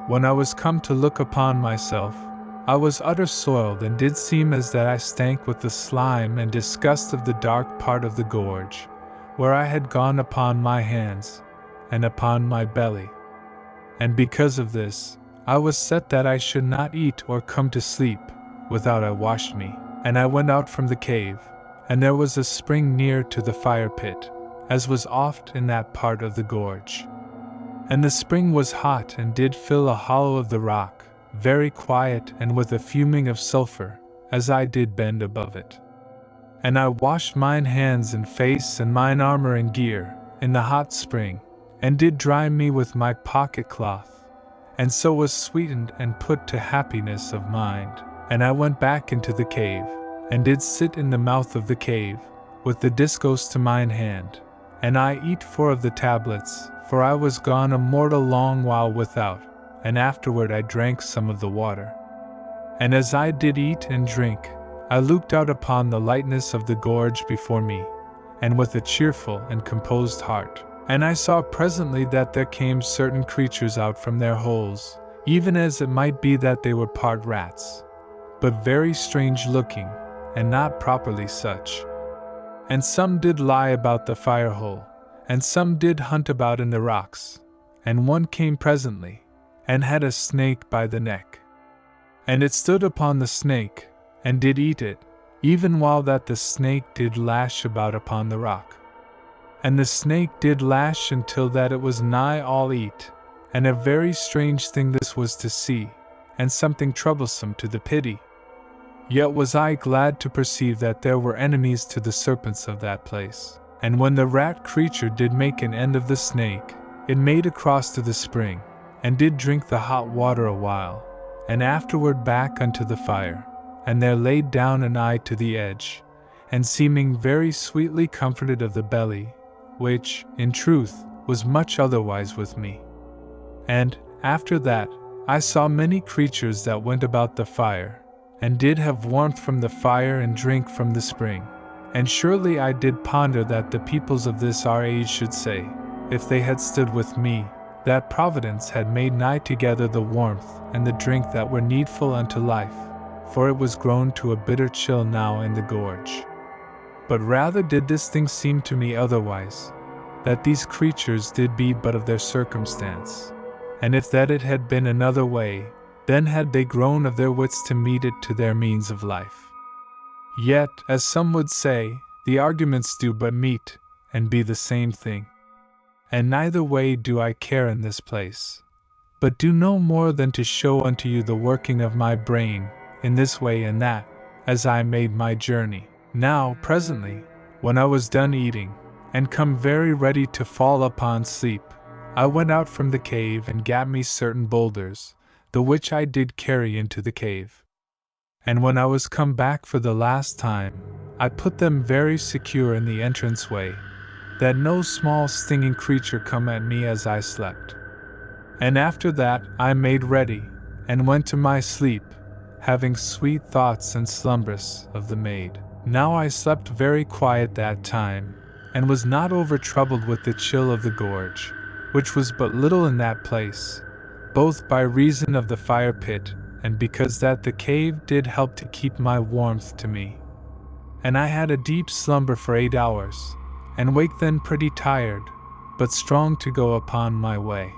when I was come to look upon myself, I was utter soiled, and did seem as that I stank with the slime and disgust of the dark part of the gorge, where I had gone upon my hands, and upon my belly. And because of this, I was set that I should not eat or come to sleep without I washed me. And I went out from the cave, and there was a spring near to the fire pit, as was oft in that part of the gorge. And the spring was hot and did fill a hollow of the rock, very quiet and with a fuming of sulphur, as I did bend above it. And I washed mine hands and face and mine armor and gear in the hot spring, and did dry me with my pocket cloth, and so was sweetened and put to happiness of mind. And I went back into the cave, and did sit in the mouth of the cave, with the discos to mine hand, and I eat 4 of the tablets, for I was gone a mortal long while without, and afterward I drank some of the water. And as I did eat and drink, I looked out upon the lightness of the gorge before me, and with a cheerful and composed heart. And I saw presently that there came certain creatures out from their holes, even as it might be that they were part rats, but very strange looking, and not properly such. And some did lie about the fire hole, and some did hunt about in the rocks, and one came presently, and had a snake by the neck. And it stood upon the snake, and did eat it, even while that the snake did lash about upon the rock. And the snake did lash until that it was nigh all eat, and a very strange thing this was to see, and something troublesome to the pity. Yet was I glad to perceive that there were enemies to the serpents of that place. And when the rat creature did make an end of the snake, it made across to the spring, and did drink the hot water a while, and afterward back unto the fire, and there laid down an eye to the edge, and seeming very sweetly comforted of the belly, which, in truth, was much otherwise with me. And, after that, I saw many creatures that went about the fire, and did have warmth from the fire and drink from the spring. And surely I did ponder that the peoples of this our age should say, if they had stood with me, that Providence had made nigh together the warmth and the drink that were needful unto life, for it was grown to a bitter chill now in the gorge. But rather did this thing seem to me otherwise, that these creatures did be but of their circumstance, and if that it had been another way, then had they grown of their wits to meet it to their means of life. Yet, as some would say, the arguments do but meet, and be the same thing. And neither way do I care in this place, but do no more than to show unto you the working of my brain, in this way and that, as I made my journey. Now, presently, when I was done eating, and come very ready to fall upon sleep, I went out from the cave and gat me certain boulders, the which I did carry into the cave. And when I was come back for the last time, I put them very secure in the entrance way, that no small stinging creature come at me as I slept. And after that I made ready, and went to my sleep, having sweet thoughts and slumbrous of the maid. Now I slept very quiet that time, and was not over troubled with the chill of the gorge, which was but little in that place, both by reason of the fire pit, and because that the cave did help to keep my warmth to me. And I had a deep slumber for 8 hours, and waked then pretty tired, but strong to go upon my way.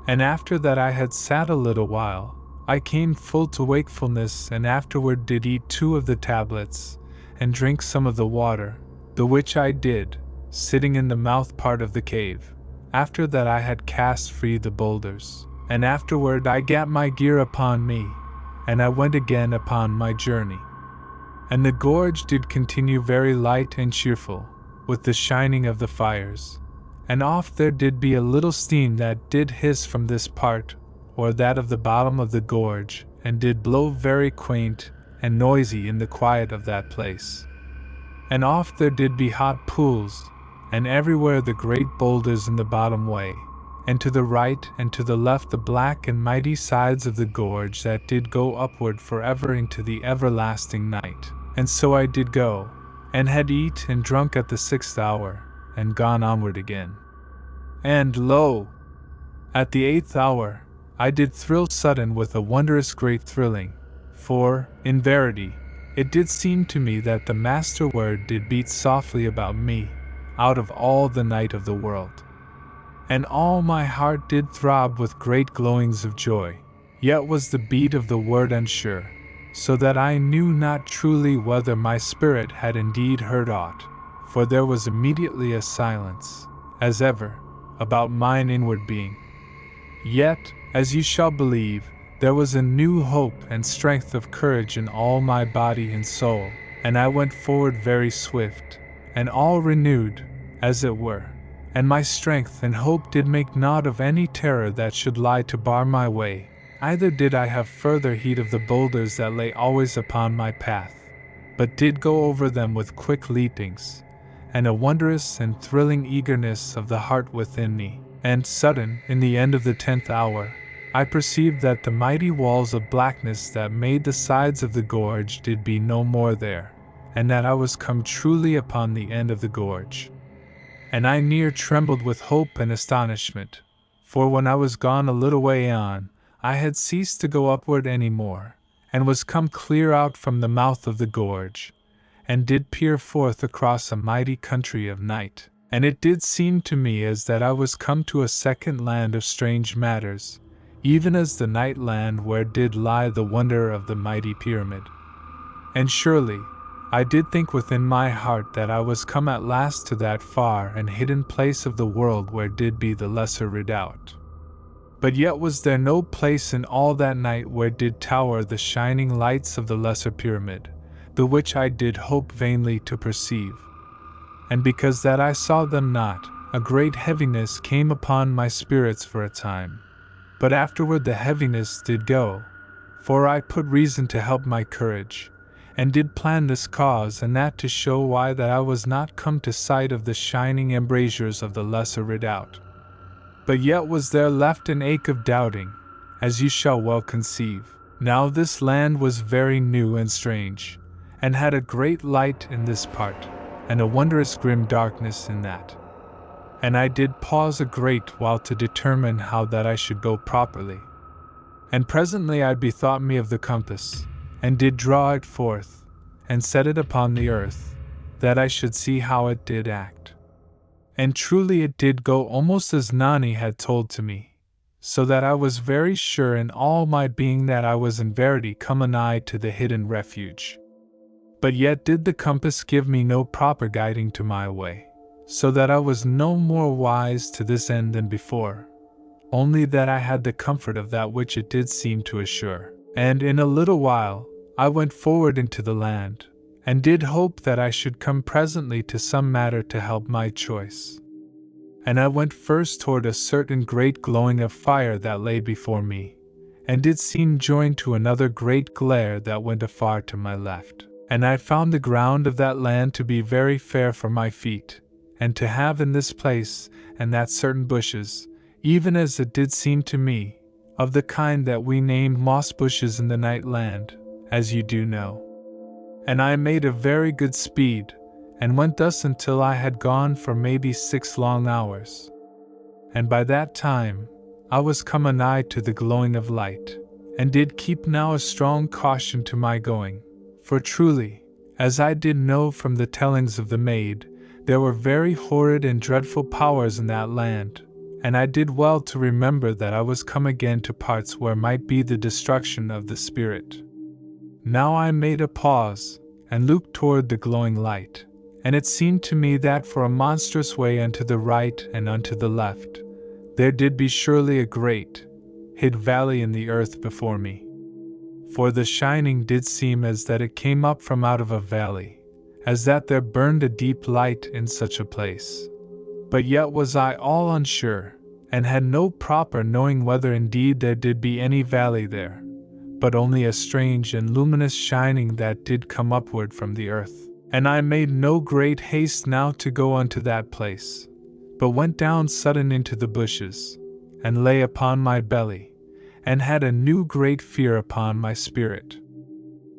And after that I had sat a little while, I came full to wakefulness, and afterward did eat 2 of the tablets, and drink some of the water, the which I did, sitting in the mouth part of the cave, after that I had cast free the boulders. And afterward I gat my gear upon me, and I went again upon my journey. And the gorge did continue very light and cheerful, with the shining of the fires, and oft there did be a little steam that did hiss from this part, or that of the bottom of the gorge, and did blow very quaint and noisy in the quiet of that place. And oft there did be hot pools, and everywhere the great boulders in the bottom way, and to the right and to the left the black and mighty sides of the gorge that did go upward forever into the everlasting night. And so I did go, and had eat and drunk at the 6th hour, and gone onward again. And lo! At the 8th hour, I did thrill sudden with a wondrous great thrilling, for, in verity, it did seem to me that the master word did beat softly about me, out of all the night of the world. And all my heart did throb with great glowings of joy, yet was the beat of the word unsure, so that I knew not truly whether my spirit had indeed heard aught, for there was immediately a silence, as ever, about mine inward being. Yet, as you shall believe, there was a new hope and strength of courage in all my body and soul, and I went forward very swift, and all renewed, as it were, and my strength and hope did make naught of any terror that should lie to bar my way, either did I have further heed of the boulders that lay always upon my path, but did go over them with quick leapings, and a wondrous and thrilling eagerness of the heart within me, and sudden, in the end of the 10th hour, I perceived that the mighty walls of blackness that made the sides of the gorge did be no more there, and that I was come truly upon the end of the gorge. And I near trembled with hope and astonishment, for when I was gone a little way on, I had ceased to go upward any more, and was come clear out from the mouth of the gorge, and did peer forth across a mighty country of night, and it did seem to me as that I was come to a second land of strange matters, even as the night land where did lie the wonder of the mighty pyramid. And surely, I did think within my heart that I was come at last to that far and hidden place of the world where did be the lesser redoubt. But yet was there no place in all that night where did tower the shining lights of the lesser pyramid, the which I did hope vainly to perceive. And because that I saw them not, a great heaviness came upon my spirits for a time. But afterward the heaviness did go, for I put reason to help my courage, and did plan this cause and that to show why that I was not come to sight of the shining embrasures of the lesser redoubt. But yet was there left an ache of doubting, as you shall well conceive. Now this land was very new and strange, and had a great light in this part, and a wondrous grim darkness in that. And I did pause a great while to determine how that I should go properly. And presently I bethought me of the compass, and did draw it forth, and set it upon the earth, that I should see how it did act. And truly it did go almost as Nani had told to me, so that I was very sure in all my being that I was in verity come anigh to the hidden refuge. But yet did the compass give me no proper guiding to my way, so that I was no more wise to this end than before, only that I had the comfort of that which it did seem to assure. And in a little while, I went forward into the land, and did hope that I should come presently to some matter to help my choice. And I went first toward a certain great glowing of fire that lay before me, and did seem joined to another great glare that went afar to my left. And I found the ground of that land to be very fair for my feet, and to have in this place and that certain bushes, even as it did seem to me, of the kind that we named moss bushes in the night land, as you do know. And I made a very good speed, and went thus until I had gone for maybe 6 long hours. And by that time, I was come anigh to the glowing of light, and did keep now a strong caution to my going, for truly, as I did know from the tellings of the maid, there were very horrid and dreadful powers in that land, and I did well to remember that I was come again to parts where might be the destruction of the spirit. Now I made a pause, and looked toward the glowing light, and it seemed to me that for a monstrous way unto the right and unto the left, there did be surely a great, hid valley in the earth before me. For the shining did seem as that it came up from out of a valley, as that there burned a deep light in such a place. But yet was I all unsure, and had no proper knowing whether indeed there did be any valley there, but only a strange and luminous shining that did come upward from the earth. And I made no great haste now to go unto that place, but went down sudden into the bushes, and lay upon my belly, and had a new great fear upon my spirit.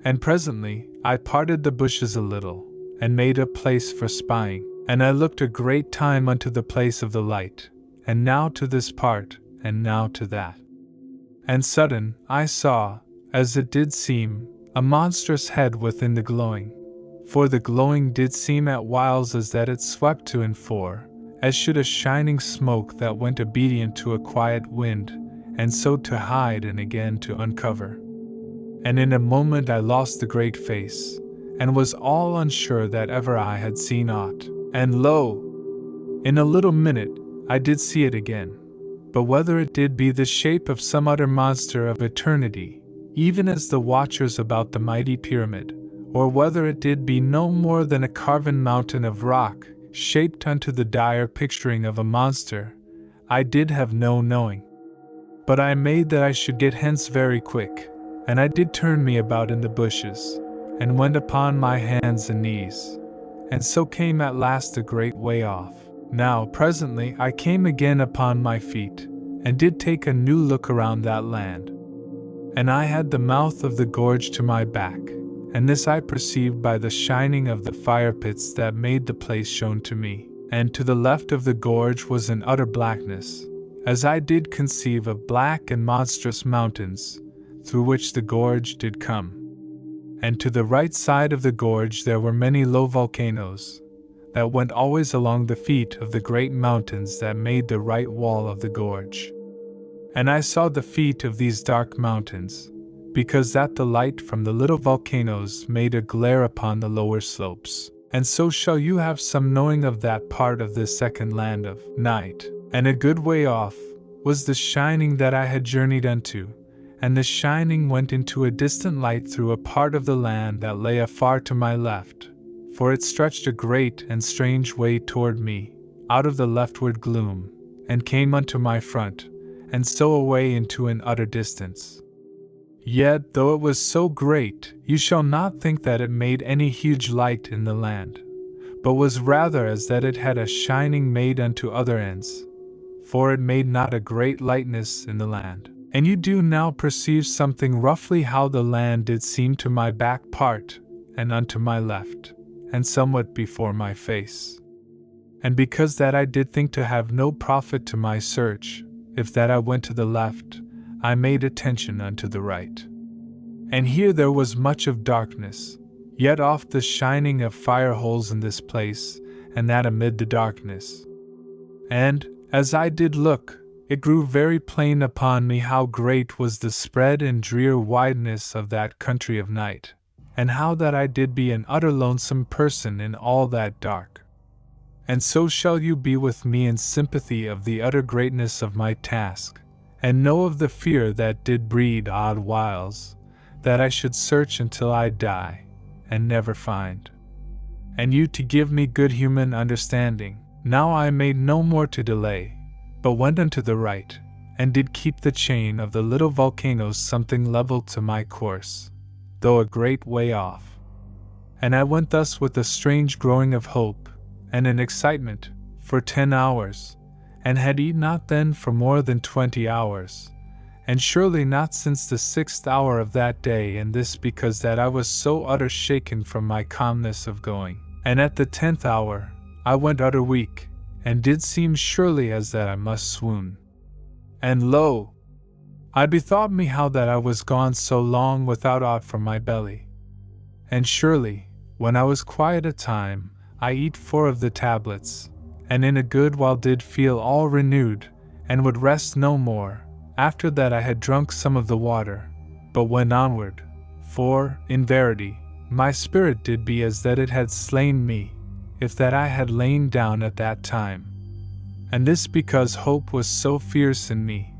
And presently I parted the bushes a little, and made a place for spying, and I looked a great time unto the place of the light, and now to this part, and now to that. And sudden I saw, as it did seem, a monstrous head within the glowing, for the glowing did seem at whiles as that it swept to and fore, as should a shining smoke that went obedient to a quiet wind, and so to hide and again to uncover. And in a moment I lost the great face, and was all unsure that ever I had seen aught. And lo! In a little minute I did see it again, but whether it did be the shape of some utter monster of eternity, even as the watchers about the mighty pyramid, or whether it did be no more than a carven mountain of rock, shaped unto the dire picturing of a monster, I did have no knowing. But I made that I should get hence very quick, and I did turn me about in the bushes, and went upon my hands and knees, and so came at last a great way off. Now presently I came again upon my feet, and did take a new look around that land. And I had the mouth of the gorge to my back, and this I perceived by the shining of the fire pits that made the place shown to me. And to the left of the gorge was an utter blackness, as I did conceive of black and monstrous mountains, through which the gorge did come. And to the right side of the gorge there were many low volcanoes, that went always along the feet of the great mountains that made the right wall of the gorge. And I saw the feet of these dark mountains, because that the light from the little volcanoes made a glare upon the lower slopes. And so shall you have some knowing of that part of this second land of night. And a good way off was the shining that I had journeyed unto, and the shining went into a distant light through a part of the land that lay afar to my left, for it stretched a great and strange way toward me, out of the leftward gloom, and came unto my front, and so away into an utter distance. Yet, though it was so great, you shall not think that it made any huge light in the land, but was rather as that it had a shining made unto other ends, for it made not a great lightness in the land. And you do now perceive something roughly how the land did seem to my back part, and unto my left, and somewhat before my face. And because that I did think to have no profit to my search, if that I went to the left, I made attention unto the right. And here there was much of darkness, yet oft the shining of fire holes in this place, and that amid the darkness. And, as I did look, it grew very plain upon me how great was the spread and drear wideness of that country of night, and how that I did be an utter lonesome person in all that dark. And so shall you be with me in sympathy of the utter greatness of my task, and know of the fear that did breed odd wiles, that I should search until I die, and never find. And you to give me good human understanding, now I made no more to delay, but went unto the right, and did keep the chain of the little volcanoes something level to my course, though a great way off. And I went thus with a strange growing of hope, and an excitement, for 10 hours, and had eaten not then for more than 20 hours, and surely not since the 6th hour of that day, and this because that I was so utter shaken from my calmness of going. And at the 10th hour, I went utter weak, and did seem surely as that I must swoon. And lo! I bethought me how that I was gone so long without aught from my belly. And surely, when I was quiet a time, I eat 4 of the tablets, and in a good while did feel all renewed, and would rest no more, after that I had drunk some of the water, but went onward, for, in verity, my spirit did be as that it had slain me, if that I had lain down at that time. And this because hope was so fierce in me,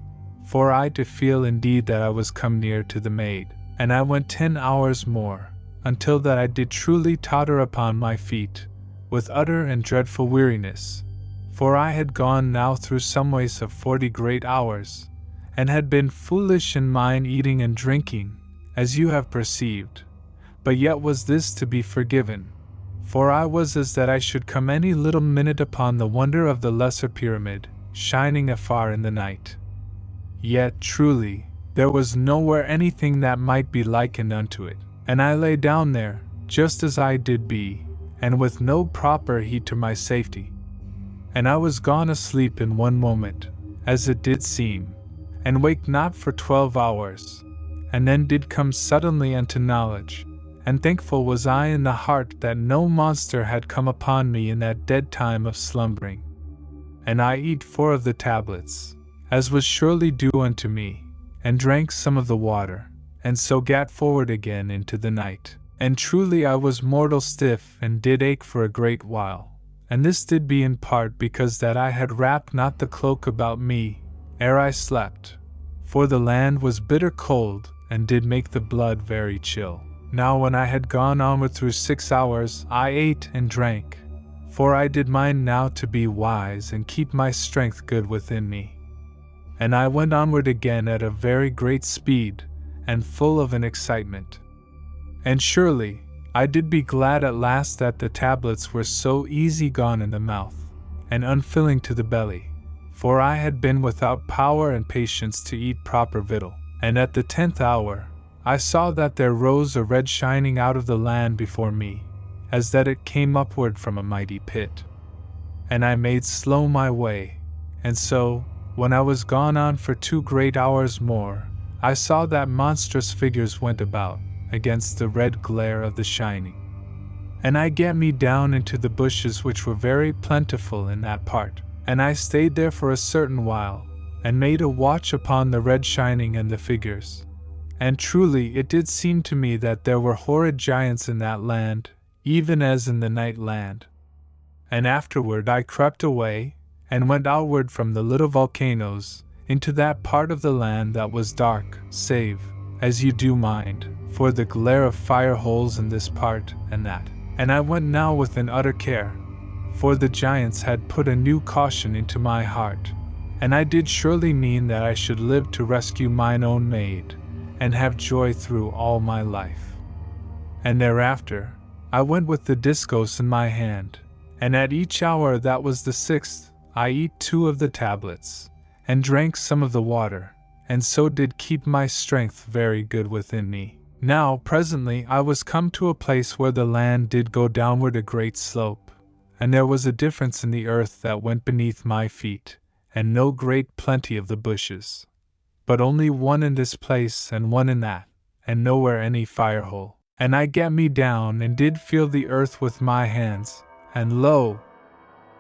for I to feel indeed that I was come near to the maid. And I went 10 hours more, until that I did truly totter upon my feet, with utter and dreadful weariness, for I had gone now through some ways of 40 great hours, and had been foolish in mine eating and drinking, as you have perceived, but yet was this to be forgiven, for I was as that I should come any little minute upon the wonder of the lesser pyramid, shining afar in the night. Yet, truly, there was nowhere anything that might be likened unto it, and I lay down there, just as I did be, and with no proper heed to my safety. And I was gone asleep in one moment, as it did seem, and waked not for 12 hours, and then did come suddenly unto knowledge, and thankful was I in the heart that no monster had come upon me in that dead time of slumbering. And I eat 4 of the tablets, as was surely due unto me, and drank some of the water, and so gat forward again into the night. And truly I was mortal stiff, and did ache for a great while, and this did be in part because that I had wrapped not the cloak about me, ere I slept, for the land was bitter cold, and did make the blood very chill. Now when I had gone onward through 6 hours, I ate and drank, for I did mind now to be wise and keep my strength good within me. And I went onward again at a very great speed, and full of an excitement. And surely, I did be glad at last that the tablets were so easy gone in the mouth, and unfilling to the belly, for I had been without power and patience to eat proper victual. And at the 10th hour, I saw that there rose a red shining out of the land before me, as that it came upward from a mighty pit. And I made slow my way, and so, when I was gone on for 2 great hours more, I saw that monstrous figures went about, against the red glare of the shining. And I get me down into the bushes which were very plentiful in that part, and I stayed there for a certain while, and made a watch upon the red shining and the figures. And truly it did seem to me that there were horrid giants in that land, even as in the night land. And afterward I crept away, and went outward from the little volcanoes, into that part of the land that was dark, save, as you do mind, for the glare of fire holes in this part and that. And I went now with an utter care, for the giants had put a new caution into my heart, and I did surely mean that I should live to rescue mine own maid, and have joy through all my life. And thereafter, I went with the discos in my hand, and at each hour that was the 6th, I eat 2 of the tablets, and drank some of the water, and so did keep my strength very good within me. Now presently I was come to a place where the land did go downward a great slope, and there was a difference in the earth that went beneath my feet, and no great plenty of the bushes, but only one in this place and one in that, and nowhere any fire hole. And I get me down and did feel the earth with my hands, and lo!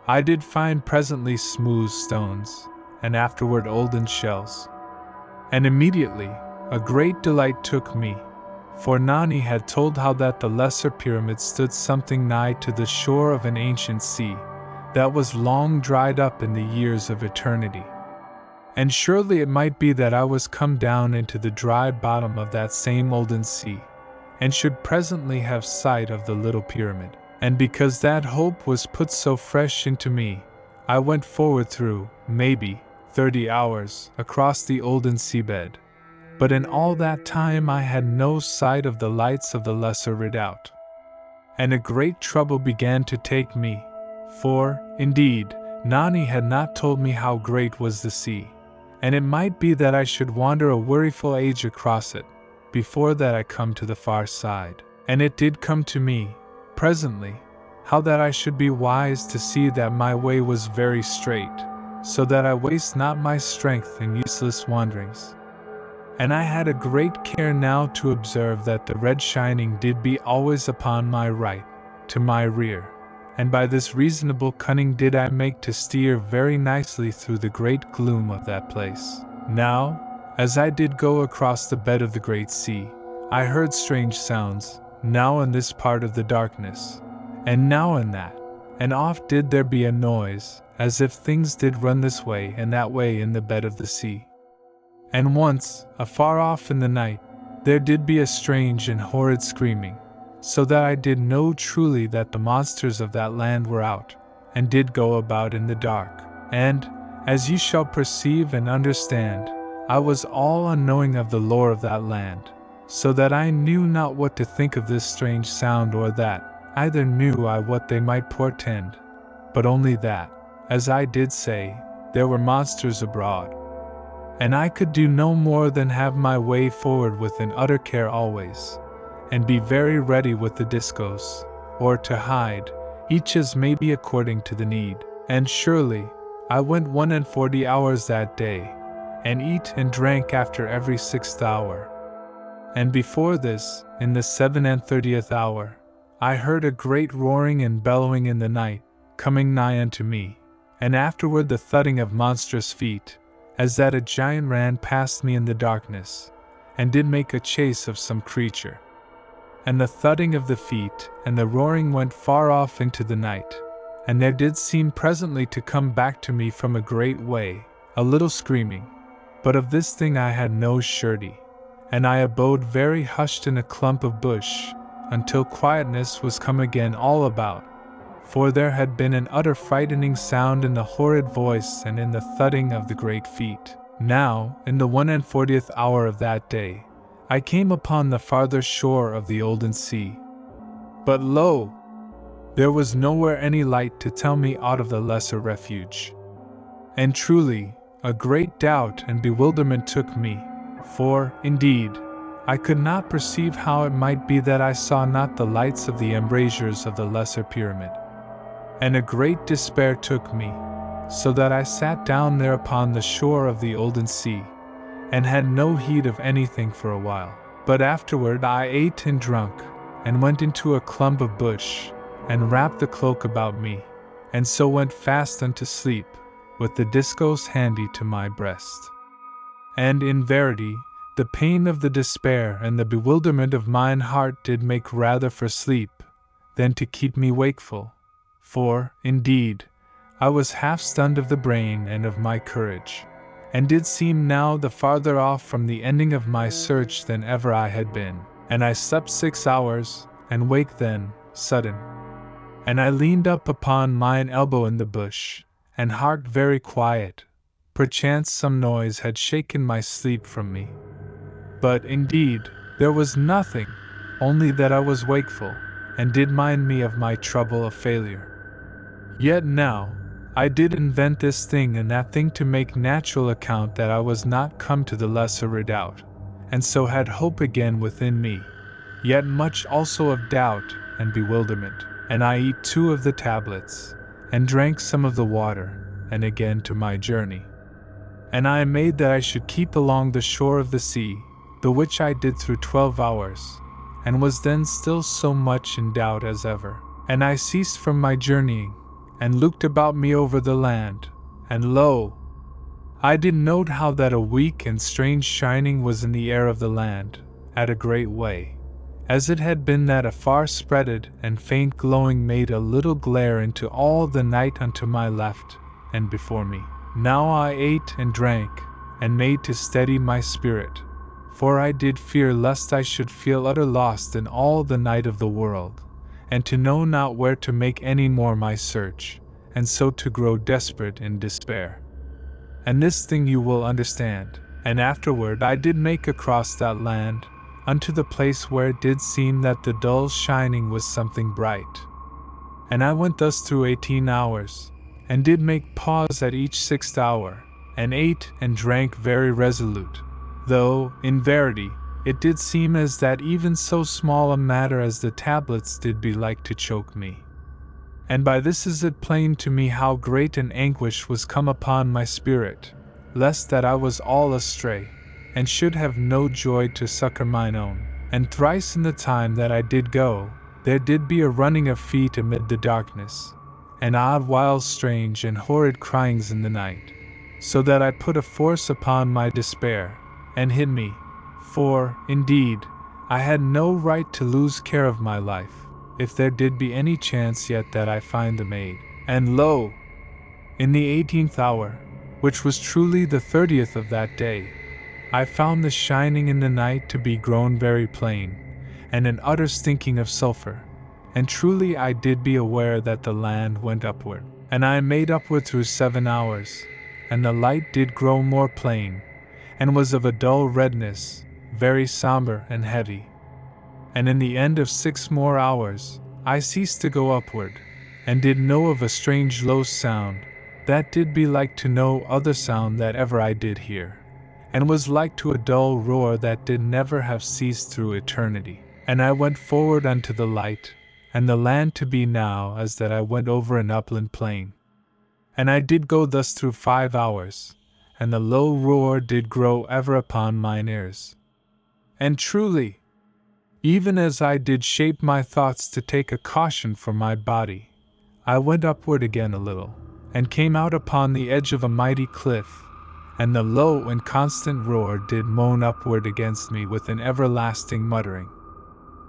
I did find presently smooth stones, and afterward olden shells. And immediately a great delight took me, for Nani had told how that the lesser pyramid stood something nigh to the shore of an ancient sea, that was long dried up in the years of eternity. And surely it might be that I was come down into the dry bottom of that same olden sea, and should presently have sight of the little pyramid. And because that hope was put so fresh into me, I went forward through, maybe, 30 hours, across the olden seabed, but in all that time I had no sight of the lights of the Lesser Redoubt. And a great trouble began to take me, for, indeed, Nani had not told me how great was the sea, and it might be that I should wander a weariful age across it, before that I come to the far side. And it did come to me, presently, how that I should be wise to see that my way was very straight, so that I waste not my strength in useless wanderings. And I had a great care now to observe that the red shining did be always upon my right, to my rear, and by this reasonable cunning did I make to steer very nicely through the great gloom of that place. Now, as I did go across the bed of the great sea, I heard strange sounds, now in this part of the darkness, and now in that, and oft did there be a noise, as if things did run this way and that way in the bed of the sea. And once, afar off in the night, there did be a strange and horrid screaming, so that I did know truly that the monsters of that land were out, and did go about in the dark. And, as ye shall perceive and understand, I was all unknowing of the lore of that land, so that I knew not what to think of this strange sound or that, either knew I what they might portend, but only that, as I did say, there were monsters abroad. And I could do no more than have my way forward with an utter care always, and be very ready with the discos, or to hide, each as may be according to the need. And surely, I went 41 hours that day, and eat and drank after every 6th hour. And before this, in the 37th hour, I heard a great roaring and bellowing in the night, coming nigh unto me, and afterward the thudding of monstrous feet, as that a giant ran past me in the darkness, and did make a chase of some creature. And the thudding of the feet and the roaring went far off into the night, and there did seem presently to come back to me from a great way, a little screaming. But of this thing I had no surety, and I abode very hushed in a clump of bush, until quietness was come again all about, for there had been an utter frightening sound in the horrid voice and in the thudding of the great feet. Now, in the 41st hour of that day, I came upon the farther shore of the olden sea. But lo! There was nowhere any light to tell me aught of the lesser refuge. And truly, a great doubt and bewilderment took me, for, indeed, I could not perceive how it might be that I saw not the lights of the embrasures of the lesser pyramid. And a great despair took me, so that I sat down there upon the shore of the olden sea, and had no heed of anything for a while. But afterward I ate and drunk, and went into a clump of bush, and wrapped the cloak about me, and so went fast unto sleep, with the discos handy to my breast. And in verity, the pain of the despair and the bewilderment of mine heart did make rather for sleep, than to keep me wakeful. For, indeed, I was half stunned of the brain and of my courage, and did seem now the farther off from the ending of my search than ever I had been. And I slept 6 hours, and waked then, sudden. And I leaned up upon mine elbow in the bush, and harked very quiet. Perchance some noise had shaken my sleep from me. But, indeed, there was nothing, only that I was wakeful, and did mind me of my trouble of failure. Yet now, I did invent this thing and that thing to make natural account that I was not come to the lesser redoubt, and so had hope again within me, yet much also of doubt and bewilderment. And I eat 2 of the tablets, and drank some of the water, and again to my journey. And I made that I should keep along the shore of the sea, the which I did through 12 hours, and was then still so much in doubt as ever. And I ceased from my journeying, and looked about me over the land, and lo! I did note how that a weak and strange shining was in the air of the land, at a great way, as it had been that a far spreaded and faint glowing made a little glare into all the night unto my left and before me. Now I ate and drank, and made to steady my spirit, for I did fear lest I should feel utter lost in all the night of the world, and to know not where to make any more my search, and so to grow desperate in despair. And this thing you will understand. And afterward I did make across that land, unto the place where it did seem that the dull shining was something bright. And I went thus through 18 hours, and did make pause at each 6th hour, and ate and drank very resolute, though, in verity, it did seem as that even so small a matter as the tablets did be like to choke me. And by this is it plain to me how great an anguish was come upon my spirit, lest that I was all astray, and should have no joy to succor mine own. And thrice in the time that I did go, there did be a running of feet amid the darkness, and odd wild strange and horrid cryings in the night, so that I put a force upon my despair, and hid me. For, indeed, I had no right to lose care of my life, if there did be any chance yet that I find the maid. And lo! In the 18th hour, which was truly the 30th of that day, I found the shining in the night to be grown very plain, and an utter stinking of sulphur, and truly I did be aware that the land went upward. And I made upward through 7 hours, and the light did grow more plain, and was of a dull redness, very somber and heavy. And in the end of 6 more hours, I ceased to go upward, and did know of a strange low sound, that did be like to no other sound that ever I did hear, and was like to a dull roar that did never have ceased through eternity. And I went forward unto the light, and the land to be now as that I went over an upland plain. And I did go thus through 5 hours, and the low roar did grow ever upon mine ears. And truly, even as I did shape my thoughts to take a caution for my body, I went upward again a little, and came out upon the edge of a mighty cliff, and the low and constant roar did moan upward against me with an everlasting muttering.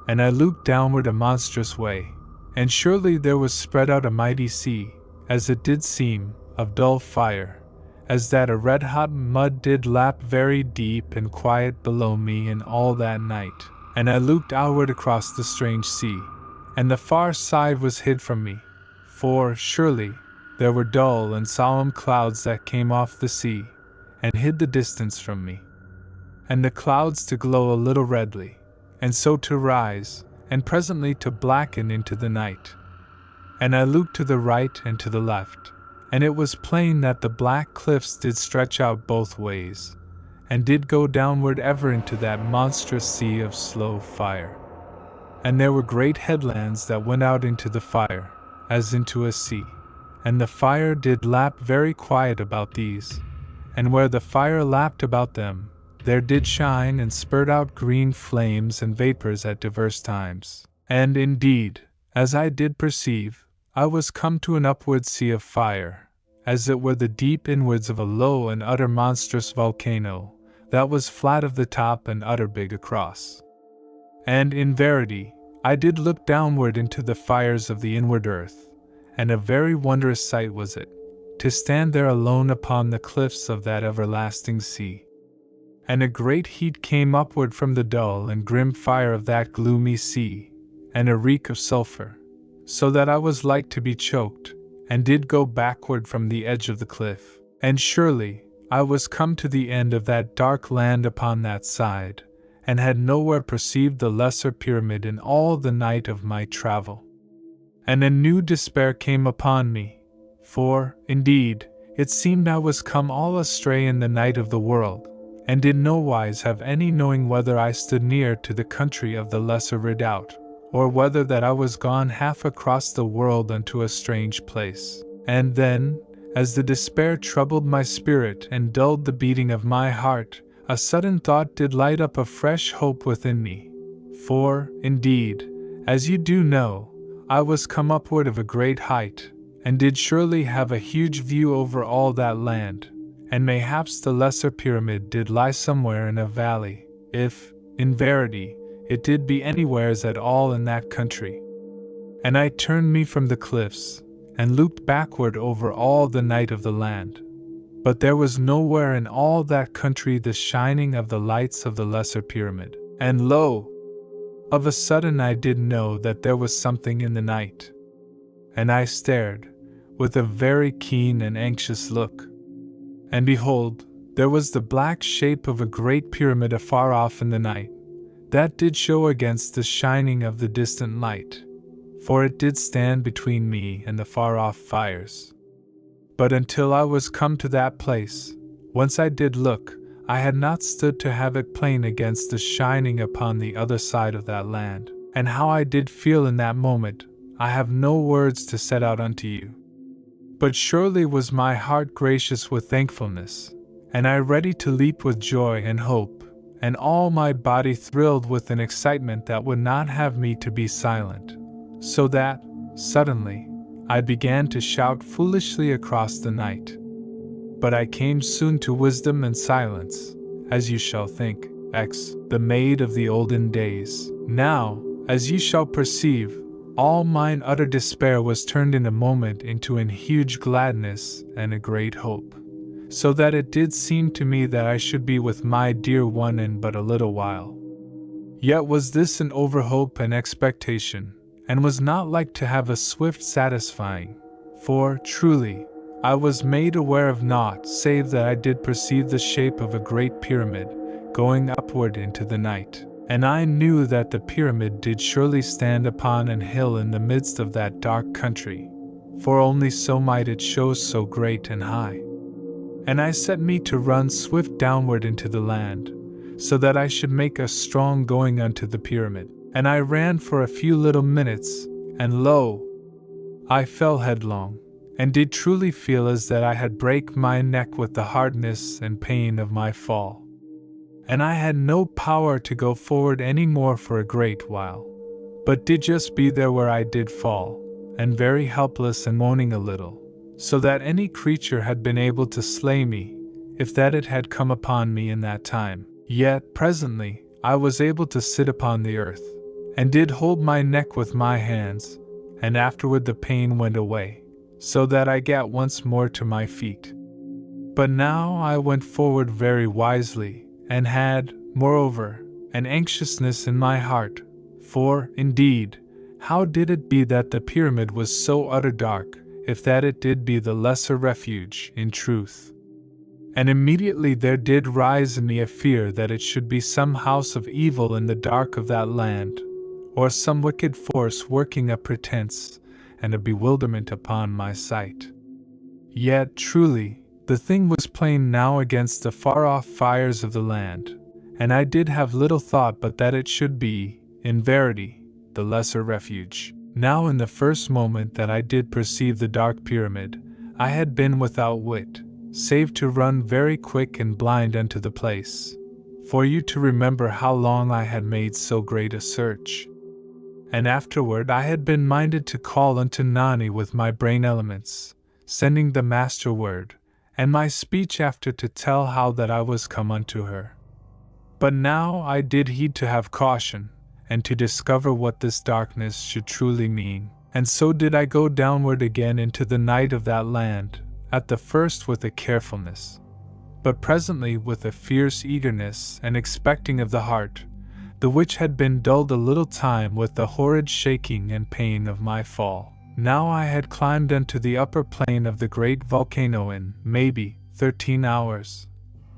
And I looked downward a monstrous way, and surely there was spread out a mighty sea, as it did seem, of dull fire, as that a red-hot mud did lap very deep and quiet below me in all that night. And I looked outward across the strange sea, and the far side was hid from me, for, surely, there were dull and solemn clouds that came off the sea, and hid the distance from me. And the clouds to glow a little redly, and so to rise, and presently to blacken into the night. And I looked to the right and to the left, and it was plain that the black cliffs did stretch out both ways, and did go downward ever into that monstrous sea of slow fire. And there were great headlands that went out into the fire, as into a sea, and the fire did lap very quiet about these, and where the fire lapped about them, there did shine and spurt out green flames and vapors at divers times. And indeed, as I did perceive, I was come to an upward sea of fire, as it were the deep inwards of a low and utter monstrous volcano, that was flat of the top and utter big across. And in verity, I did look downward into the fires of the inward earth, and a very wondrous sight was it, to stand there alone upon the cliffs of that everlasting sea. And a great heat came upward from the dull and grim fire of that gloomy sea, and a reek of sulphur, so that I was like to be choked, and did go backward from the edge of the cliff. And surely, I was come to the end of that dark land upon that side, and had nowhere perceived the lesser pyramid in all the night of my travel. And a new despair came upon me, for, indeed, it seemed I was come all astray in the night of the world, and did no wise have any knowing whether I stood near to the country of the Lesser Redoubt, or whether that I was gone half across the world unto a strange place. And then, as the despair troubled my spirit and dulled the beating of my heart, a sudden thought did light up a fresh hope within me. For, indeed, as you do know, I was come upward of a great height, and did surely have a huge view over all that land, and mayhaps the lesser pyramid did lie somewhere in a valley, if, in verity, it did be anywheres at all in that country. And I turned me from the cliffs, and looked backward over all the night of the land. But there was nowhere in all that country the shining of the lights of the lesser pyramid. And lo! Of a sudden I did know that there was something in the night. And I stared, with a very keen and anxious look. And behold, there was the black shape of a great pyramid afar off in the night, that did show against the shining of the distant light, for it did stand between me and the far-off fires. But until I was come to that place, whence I did look, I had not stood to have it plain against the shining upon the other side of that land. And how I did feel in that moment, I have no words to set out unto you. But surely was my heart gracious with thankfulness, and I ready to leap with joy and hope, and all my body thrilled with an excitement that would not have me to be silent, so that, suddenly, I began to shout foolishly across the night. But I came soon to wisdom and silence, as you shall think, the maid of the olden days. Now, as ye shall perceive, all mine utter despair was turned in a moment into an huge gladness and a great hope, so that it did seem to me that I should be with my dear one in but a little while. Yet was this an overhope and expectation, and was not like to have a swift satisfying, for, truly, I was made aware of naught save that I did perceive the shape of a great pyramid, going upward into the night. And I knew that the pyramid did surely stand upon an hill in the midst of that dark country, for only so might it show so great and high. And I set me to run swift downward into the land, so that I should make a strong going unto the pyramid. And I ran for a few little minutes, and lo! I fell headlong, and did truly feel as that I had brake my neck with the hardness and pain of my fall. And I had no power to go forward any more for a great while, but did just be there where I did fall, and very helpless and moaning a little, so that any creature had been able to slay me, if that it had come upon me in that time. Yet, presently, I was able to sit upon the earth, and did hold my neck with my hands, and afterward the pain went away, so that I gat once more to my feet. But now I went forward very wisely, and had, moreover, an anxiousness in my heart, for, indeed, how did it be that the pyramid was so utter dark, if that it did be the lesser refuge, in truth? And immediately there did rise in me a fear that it should be some house of evil in the dark of that land, or some wicked force working a pretense and a bewilderment upon my sight. Yet, truly, the thing was plain now against the far-off fires of the land, and I did have little thought but that it should be, in verity, the lesser refuge. Now in the first moment that I did perceive the dark pyramid, I had been without wit, save to run very quick and blind unto the place, for you to remember how long I had made so great a search. And afterward I had been minded to call unto Nani with my brain elements, sending the master word, and my speech after to tell how that I was come unto her. But now I did heed to have caution, and to discover what this darkness should truly mean, and so did I go downward again into the night of that land, at the first with a carefulness, but presently with a fierce eagerness and expecting of the heart, the which had been dulled a little time with the horrid shaking and pain of my fall. Now I had climbed unto the upper plane of the great volcano in, maybe, 13 hours.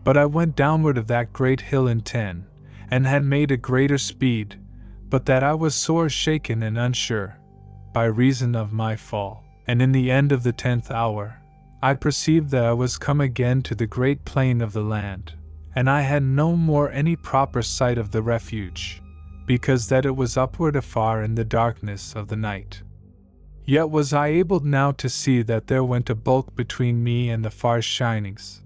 But I went downward of that great hill in 10, and had made a greater speed, but that I was sore shaken and unsure, by reason of my fall. And in the end of the 10th hour, I perceived that I was come again to the great plain of the land, and I had no more any proper sight of the refuge, because that it was upward afar in the darkness of the night. Yet was I able now to see that there went a bulk between me and the far shinings,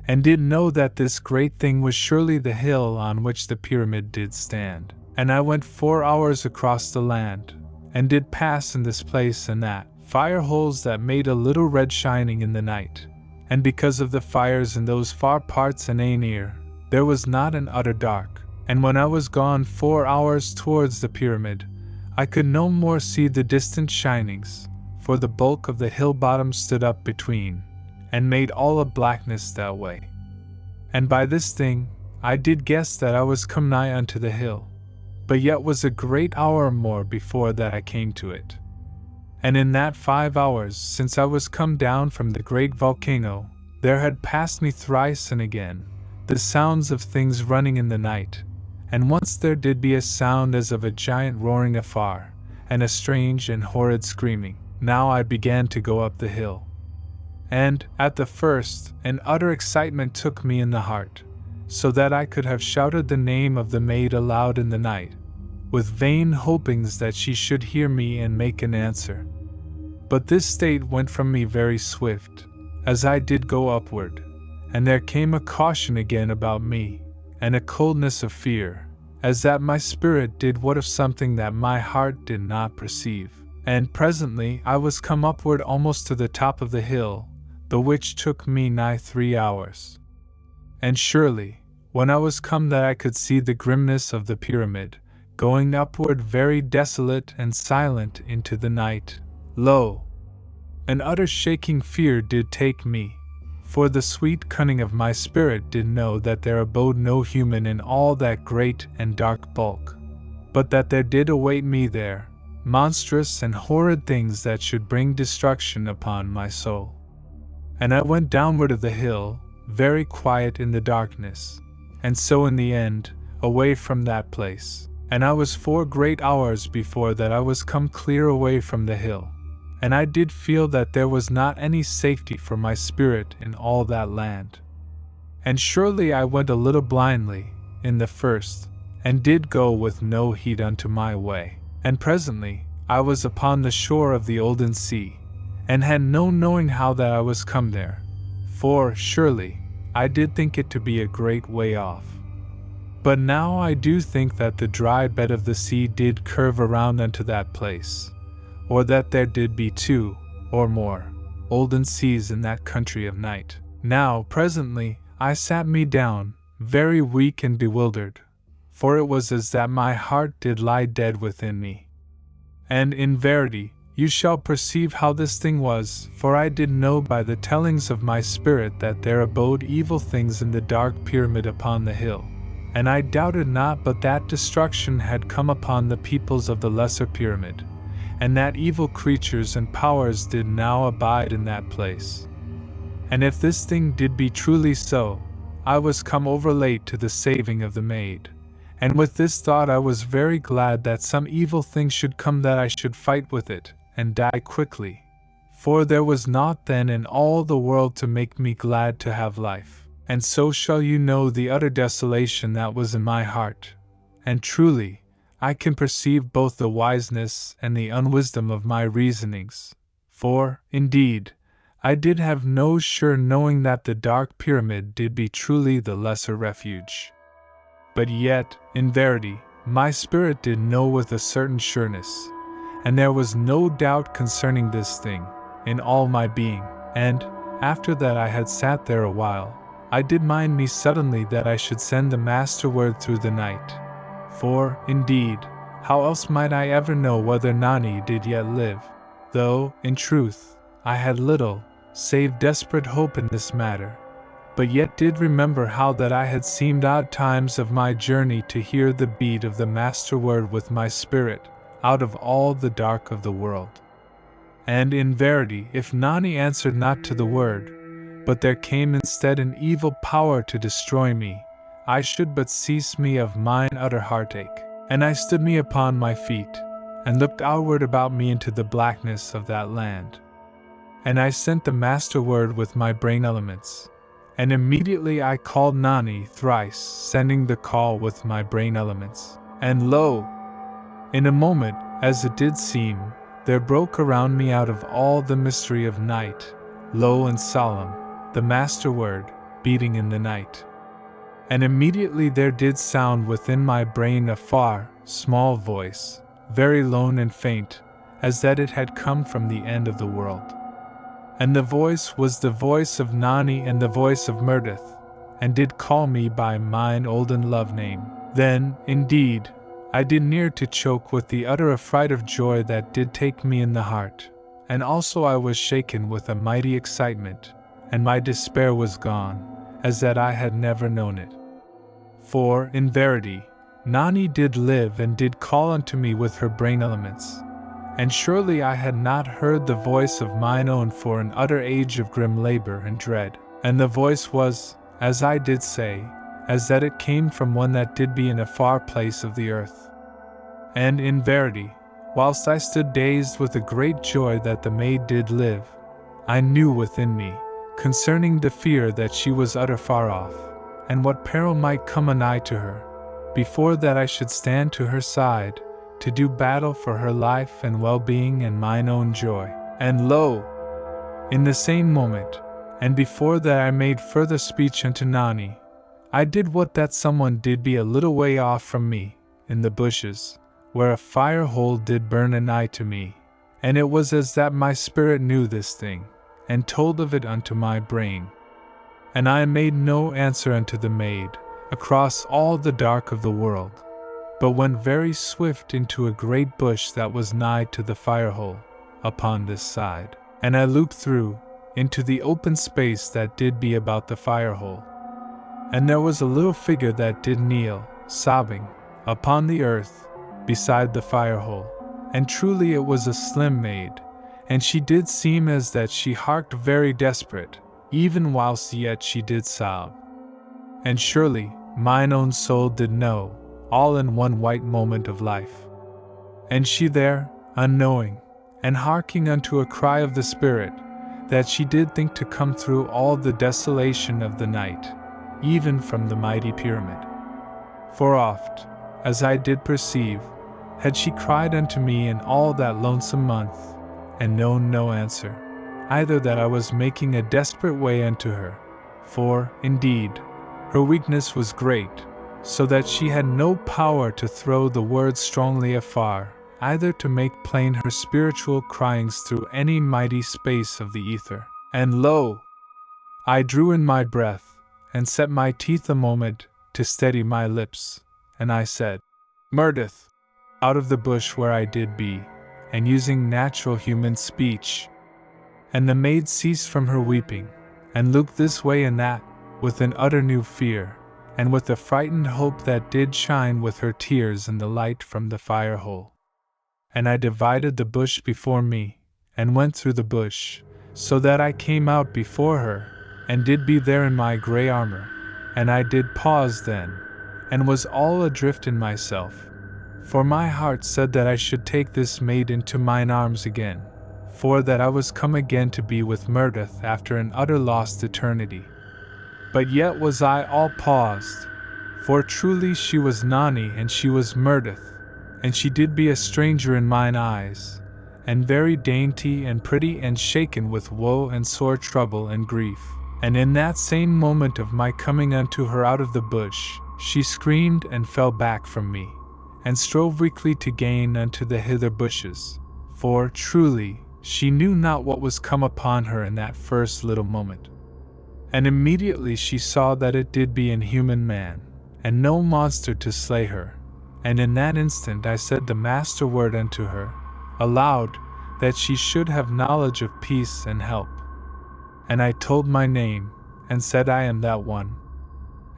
and did know that this great thing was surely the hill on which the pyramid did stand. And I went 4 hours across the land, and did pass in this place and that, fire holes that made a little red shining in the night, and because of the fires in those far parts and near, there was not an utter dark. And when I was gone 4 hours towards the pyramid, I could no more see the distant shinings, for the bulk of the hill bottom stood up between, and made all a blackness that way. And by this thing, I did guess that I was come nigh unto the hill, but yet was a great hour more before that I came to it. And in that 5 hours since I was come down from the great volcano, there had passed me thrice and again the sounds of things running in the night, and once there did be a sound as of a giant roaring afar, and a strange and horrid screaming. Now I began to go up the hill. And, at the first, an utter excitement took me in the heart, so that I could have shouted the name of the maid aloud in the night, with vain hopings that she should hear me and make an answer. But this state went from me very swift, as I did go upward, and there came a caution again about me, and a coldness of fear, as that my spirit did what of something that my heart did not perceive. And presently I was come upward almost to the top of the hill, the which took me nigh 3 hours. And surely, when I was come that I could see the grimness of the pyramid, going upward very desolate and silent into the night, lo! An utter shaking fear did take me, for the sweet cunning of my spirit did know that there abode no human in all that great and dark bulk, but that there did await me there, monstrous and horrid things that should bring destruction upon my soul. And I went downward of the hill, very quiet in the darkness, and so in the end, away from that place. And I was 4 great hours before that I was come clear away from the hill, and I did feel that there was not any safety for my spirit in all that land. And surely I went a little blindly, in the first, and did go with no heed unto my way. And presently, I was upon the shore of the olden sea, and had no knowing how that I was come there, for, surely, I did think it to be a great way off. But now I do think that the dry bed of the sea did curve around unto that place, or that there did be 2, or more, olden seas in that country of night. Now, presently, I sat me down, very weak and bewildered, for it was as that my heart did lie dead within me. And in verity, you shall perceive how this thing was, for I did know by the tellings of my spirit that there abode evil things in the dark pyramid upon the hill. And I doubted not but that destruction had come upon the peoples of the lesser pyramid, and that evil creatures and powers did now abide in that place. And if this thing did be truly so, I was come over late to the saving of the maid. And with this thought I was very glad that some evil thing should come that I should fight with it, and die quickly. For there was naught then in all the world to make me glad to have life. And so shall you know the utter desolation that was in my heart. And truly, I can perceive both the wiseness and the unwisdom of my reasonings. For, indeed, I did have no sure knowing that the dark pyramid did be truly the lesser refuge. But yet, in verity, my spirit did know with a certain sureness, and there was no doubt concerning this thing, in all my being. And, after that I had sat there a while, I did mind me suddenly that I should send the master word through the night. For, indeed, how else might I ever know whether Nani did yet live? Though, in truth, I had little, save desperate hope in this matter, but yet did remember how that I had seemed odd times of my journey to hear the beat of the master word with my spirit, out of all the dark of the world. And in verity, if Nani answered not to the word, but there came instead an evil power to destroy me, I should but cease me of mine utter heartache. And I stood me upon my feet, and looked outward about me into the blackness of that land. And I sent the master word with my brain elements, and immediately I called Nani thrice, sending the call with my brain elements. And lo! In a moment, as it did seem, there broke around me out of all the mystery of night, low and solemn, the master word, beating in the night. And immediately there did sound within my brain a far, small voice, very lone and faint, as that it had come from the end of the world. And the voice was the voice of Nani and the voice of Murdith, and did call me by mine olden love name. Then, indeed, I did near to choke with the utter affright of joy that did take me in the heart, and also I was shaken with a mighty excitement, and my despair was gone, as that I had never known it. For, in verity, Nani did live and did call unto me with her brain elements. And surely I had not heard the voice of mine own for an utter age of grim labor and dread. And the voice was, as I did say, as that it came from one that did be in a far place of the earth. And in verity, whilst I stood dazed with a great joy that the maid did live, I knew within me, concerning the fear that she was utter far off, and what peril might come anigh to her, before that I should stand to her side, to do battle for her life and well-being and mine own joy. And lo! In the same moment, and before that I made further speech unto Nani, I did what that someone did be a little way off from me, in the bushes, where a fire hole did burn anigh to me, and it was as that my spirit knew this thing, and told of it unto my brain. And I made no answer unto the maid, across all the dark of the world, but went very swift into a great bush that was nigh to the fire hole, upon this side. And I looked through, into the open space that did be about the fire hole. And there was a little figure that did kneel, sobbing, upon the earth, beside the fire hole. And truly it was a slim maid, and she did seem as that she harked very desperate, even whilst yet she did sob. And surely, mine own soul did know, all in one white moment of life. And she there, unknowing, and harking unto a cry of the spirit, that she did think to come through all the desolation of the night, even from the mighty pyramid. For oft, as I did perceive, had she cried unto me in all that lonesome month, and known no answer, either that I was making a desperate way unto her, for, indeed, her weakness was great, so that she had no power to throw the words strongly afar, either to make plain her spiritual cryings through any mighty space of the ether. And lo! I drew in my breath, and set my teeth a moment to steady my lips, and I said, "Murdeth," out of the bush where I did be, and using natural human speech. And the maid ceased from her weeping, and looked this way and that, with an utter new fear, and with a frightened hope that did shine with her tears in the light from the fire hole. And I divided the bush before me, and went through the bush, so that I came out before her, and did be there in my grey armour, and I did pause then, and was all adrift in myself, for my heart said that I should take this maid into mine arms again, for that I was come again to be with Murdeth after an utter lost eternity. But yet was I all paused, for truly she was Nani and she was Murdeth, and she did be a stranger in mine eyes, and very dainty and pretty and shaken with woe and sore trouble and grief. And in that same moment of my coming unto her out of the bush, she screamed and fell back from me, and strove weakly to gain unto the hither bushes, for, truly, she knew not what was come upon her in that first little moment. And immediately she saw that it did be an human man, and no monster to slay her, and in that instant I said the master word unto her, aloud, that she should have knowledge of peace and help. And I told my name, and said I am that one.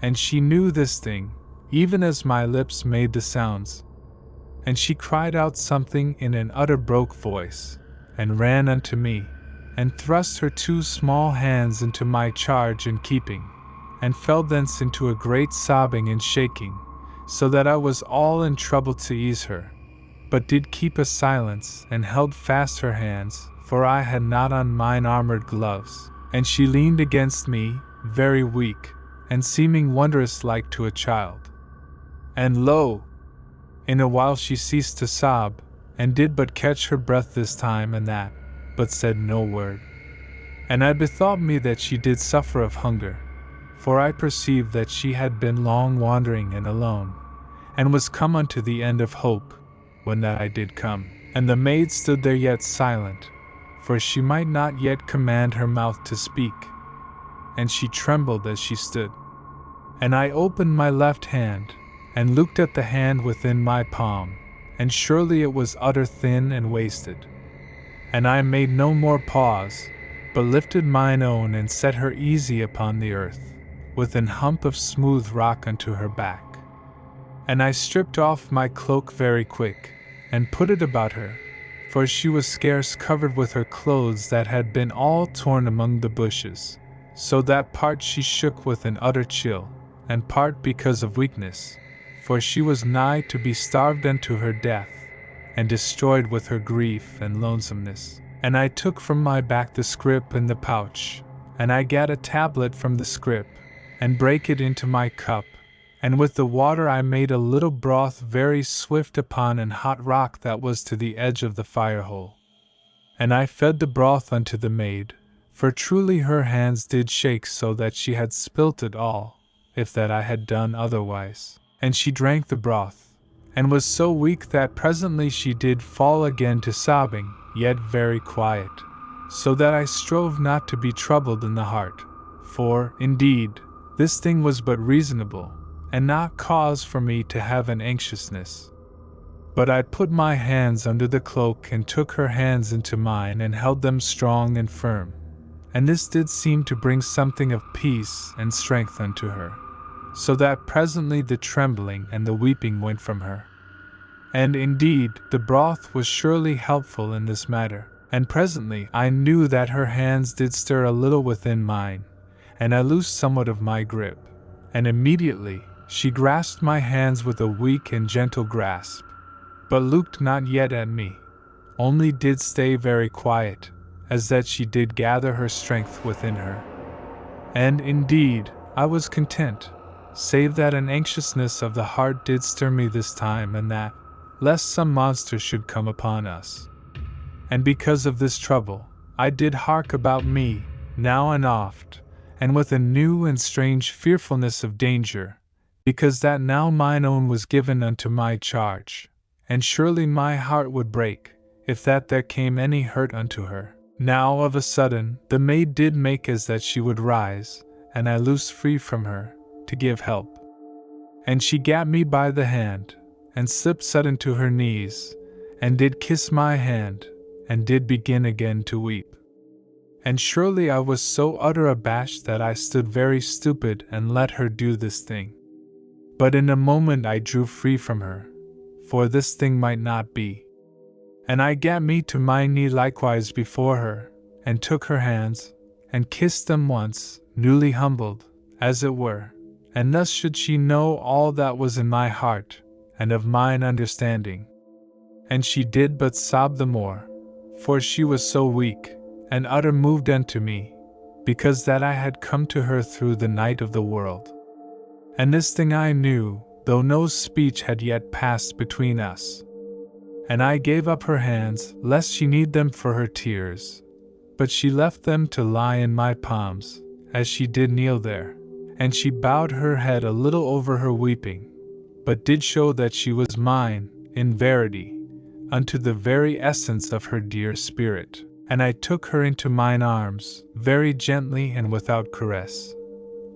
And she knew this thing, even as my lips made the sounds. And she cried out something in an utter broke voice, and ran unto me, and thrust her 2 small hands into my charge and keeping, and fell thence into a great sobbing and shaking, so that I was all in trouble to ease her, but did keep a silence, and held fast her hands, for I had not on mine armored gloves, and she leaned against me, very weak, and seeming wondrous like to a child. And lo! In a while she ceased to sob, and did but catch her breath this time and that, but said no word. And I bethought me that she did suffer of hunger, for I perceived that she had been long wandering and alone, and was come unto the end of hope, when that I did come. And the maid stood there yet silent, for she might not yet command her mouth to speak, and she trembled as she stood. And I opened my left hand, and looked at the hand within my palm, and surely it was utter thin and wasted. And I made no more pause, but lifted mine own and set her easy upon the earth, with an hump of smooth rock unto her back. And I stripped off my cloak very quick, and put it about her, for she was scarce covered with her clothes that had been all torn among the bushes, so that part she shook with an utter chill, and part because of weakness, for she was nigh to be starved unto her death, and destroyed with her grief and lonesomeness. And I took from my back the scrip and the pouch, and I gat a tablet from the scrip, and brake it into my cup, and with the water I made a little broth very swift upon an hot rock that was to the edge of the fire hole. And I fed the broth unto the maid, for truly her hands did shake so that she had spilt it all, if that I had done otherwise. And she drank the broth, and was so weak that presently she did fall again to sobbing, yet very quiet, so that I strove not to be troubled in the heart, for, indeed, this thing was but reasonable, and not cause for me to have an anxiousness. But I put my hands under the cloak and took her hands into mine and held them strong and firm, and this did seem to bring something of peace and strength unto her, so that presently the trembling and the weeping went from her. And indeed, the broth was surely helpful in this matter, and presently I knew that her hands did stir a little within mine, and I loosed somewhat of my grip, and immediately she grasped my hands with a weak and gentle grasp, but looked not yet at me, only did stay very quiet, as that she did gather her strength within her. And indeed, I was content, save that an anxiousness of the heart did stir me this time and that, lest some monster should come upon us. And because of this trouble, I did hark about me, now and oft, and with a new and strange fearfulness of danger, because that now mine own was given unto my charge, and surely my heart would break, if that there came any hurt unto her. Now of a sudden, the maid did make as that she would rise, and I loosed free from her, to give help. And she gat me by the hand, and slipped sudden to her knees, and did kiss my hand, and did begin again to weep. And surely I was so utter abashed that I stood very stupid and let her do this thing. But in a moment I drew free from her, for this thing might not be. And I gat me to my knee likewise before her, and took her hands, and kissed them once, newly humbled, as it were, and thus should she know all that was in my heart, and of mine understanding. And she did but sob the more, for she was so weak, and utter moved unto me, because that I had come to her through the night of the world. And this thing I knew, though no speech had yet passed between us. And I gave up her hands, lest she need them for her tears, but she left them to lie in my palms, as she did kneel there, and she bowed her head a little over her weeping, but did show that she was mine, in verity, unto the very essence of her dear spirit. And I took her into mine arms, very gently and without caress.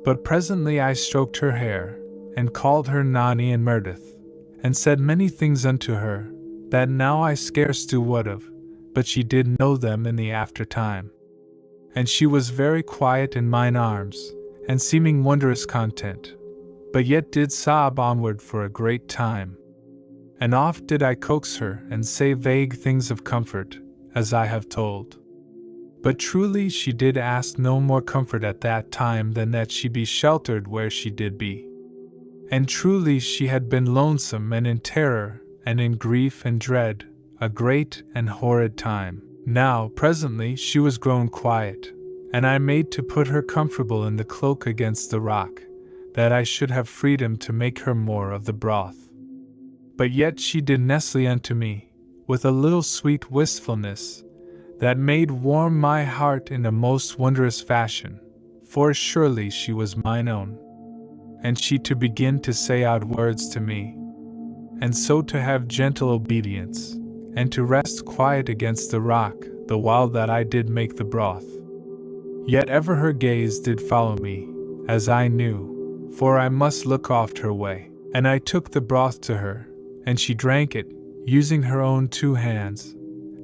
But presently I stroked her hair, and called her Nani and Meredith, and said many things unto her, that now I scarce do what of, but she did know them in the after time. And she was very quiet in mine arms, and seeming wondrous content, but yet did sob onward for a great time. And oft did I coax her, and say vague things of comfort, as I have told. But truly she did ask no more comfort at that time than that she be sheltered where she did be. And truly she had been lonesome and in terror, and in grief and dread, a great and horrid time. Now, presently, she was grown quiet, and I made to put her comfortable in the cloak against the rock, that I should have freedom to make her more of the broth. But yet she did nestle unto me, with a little sweet wistfulness, that made warm my heart in a most wondrous fashion, for surely she was mine own. And she to begin to say out words to me, and so to have gentle obedience, and to rest quiet against the rock, the while that I did make the broth. Yet ever her gaze did follow me, as I knew, for I must look oft her way. And I took the broth to her, and she drank it, using her own 2 hands,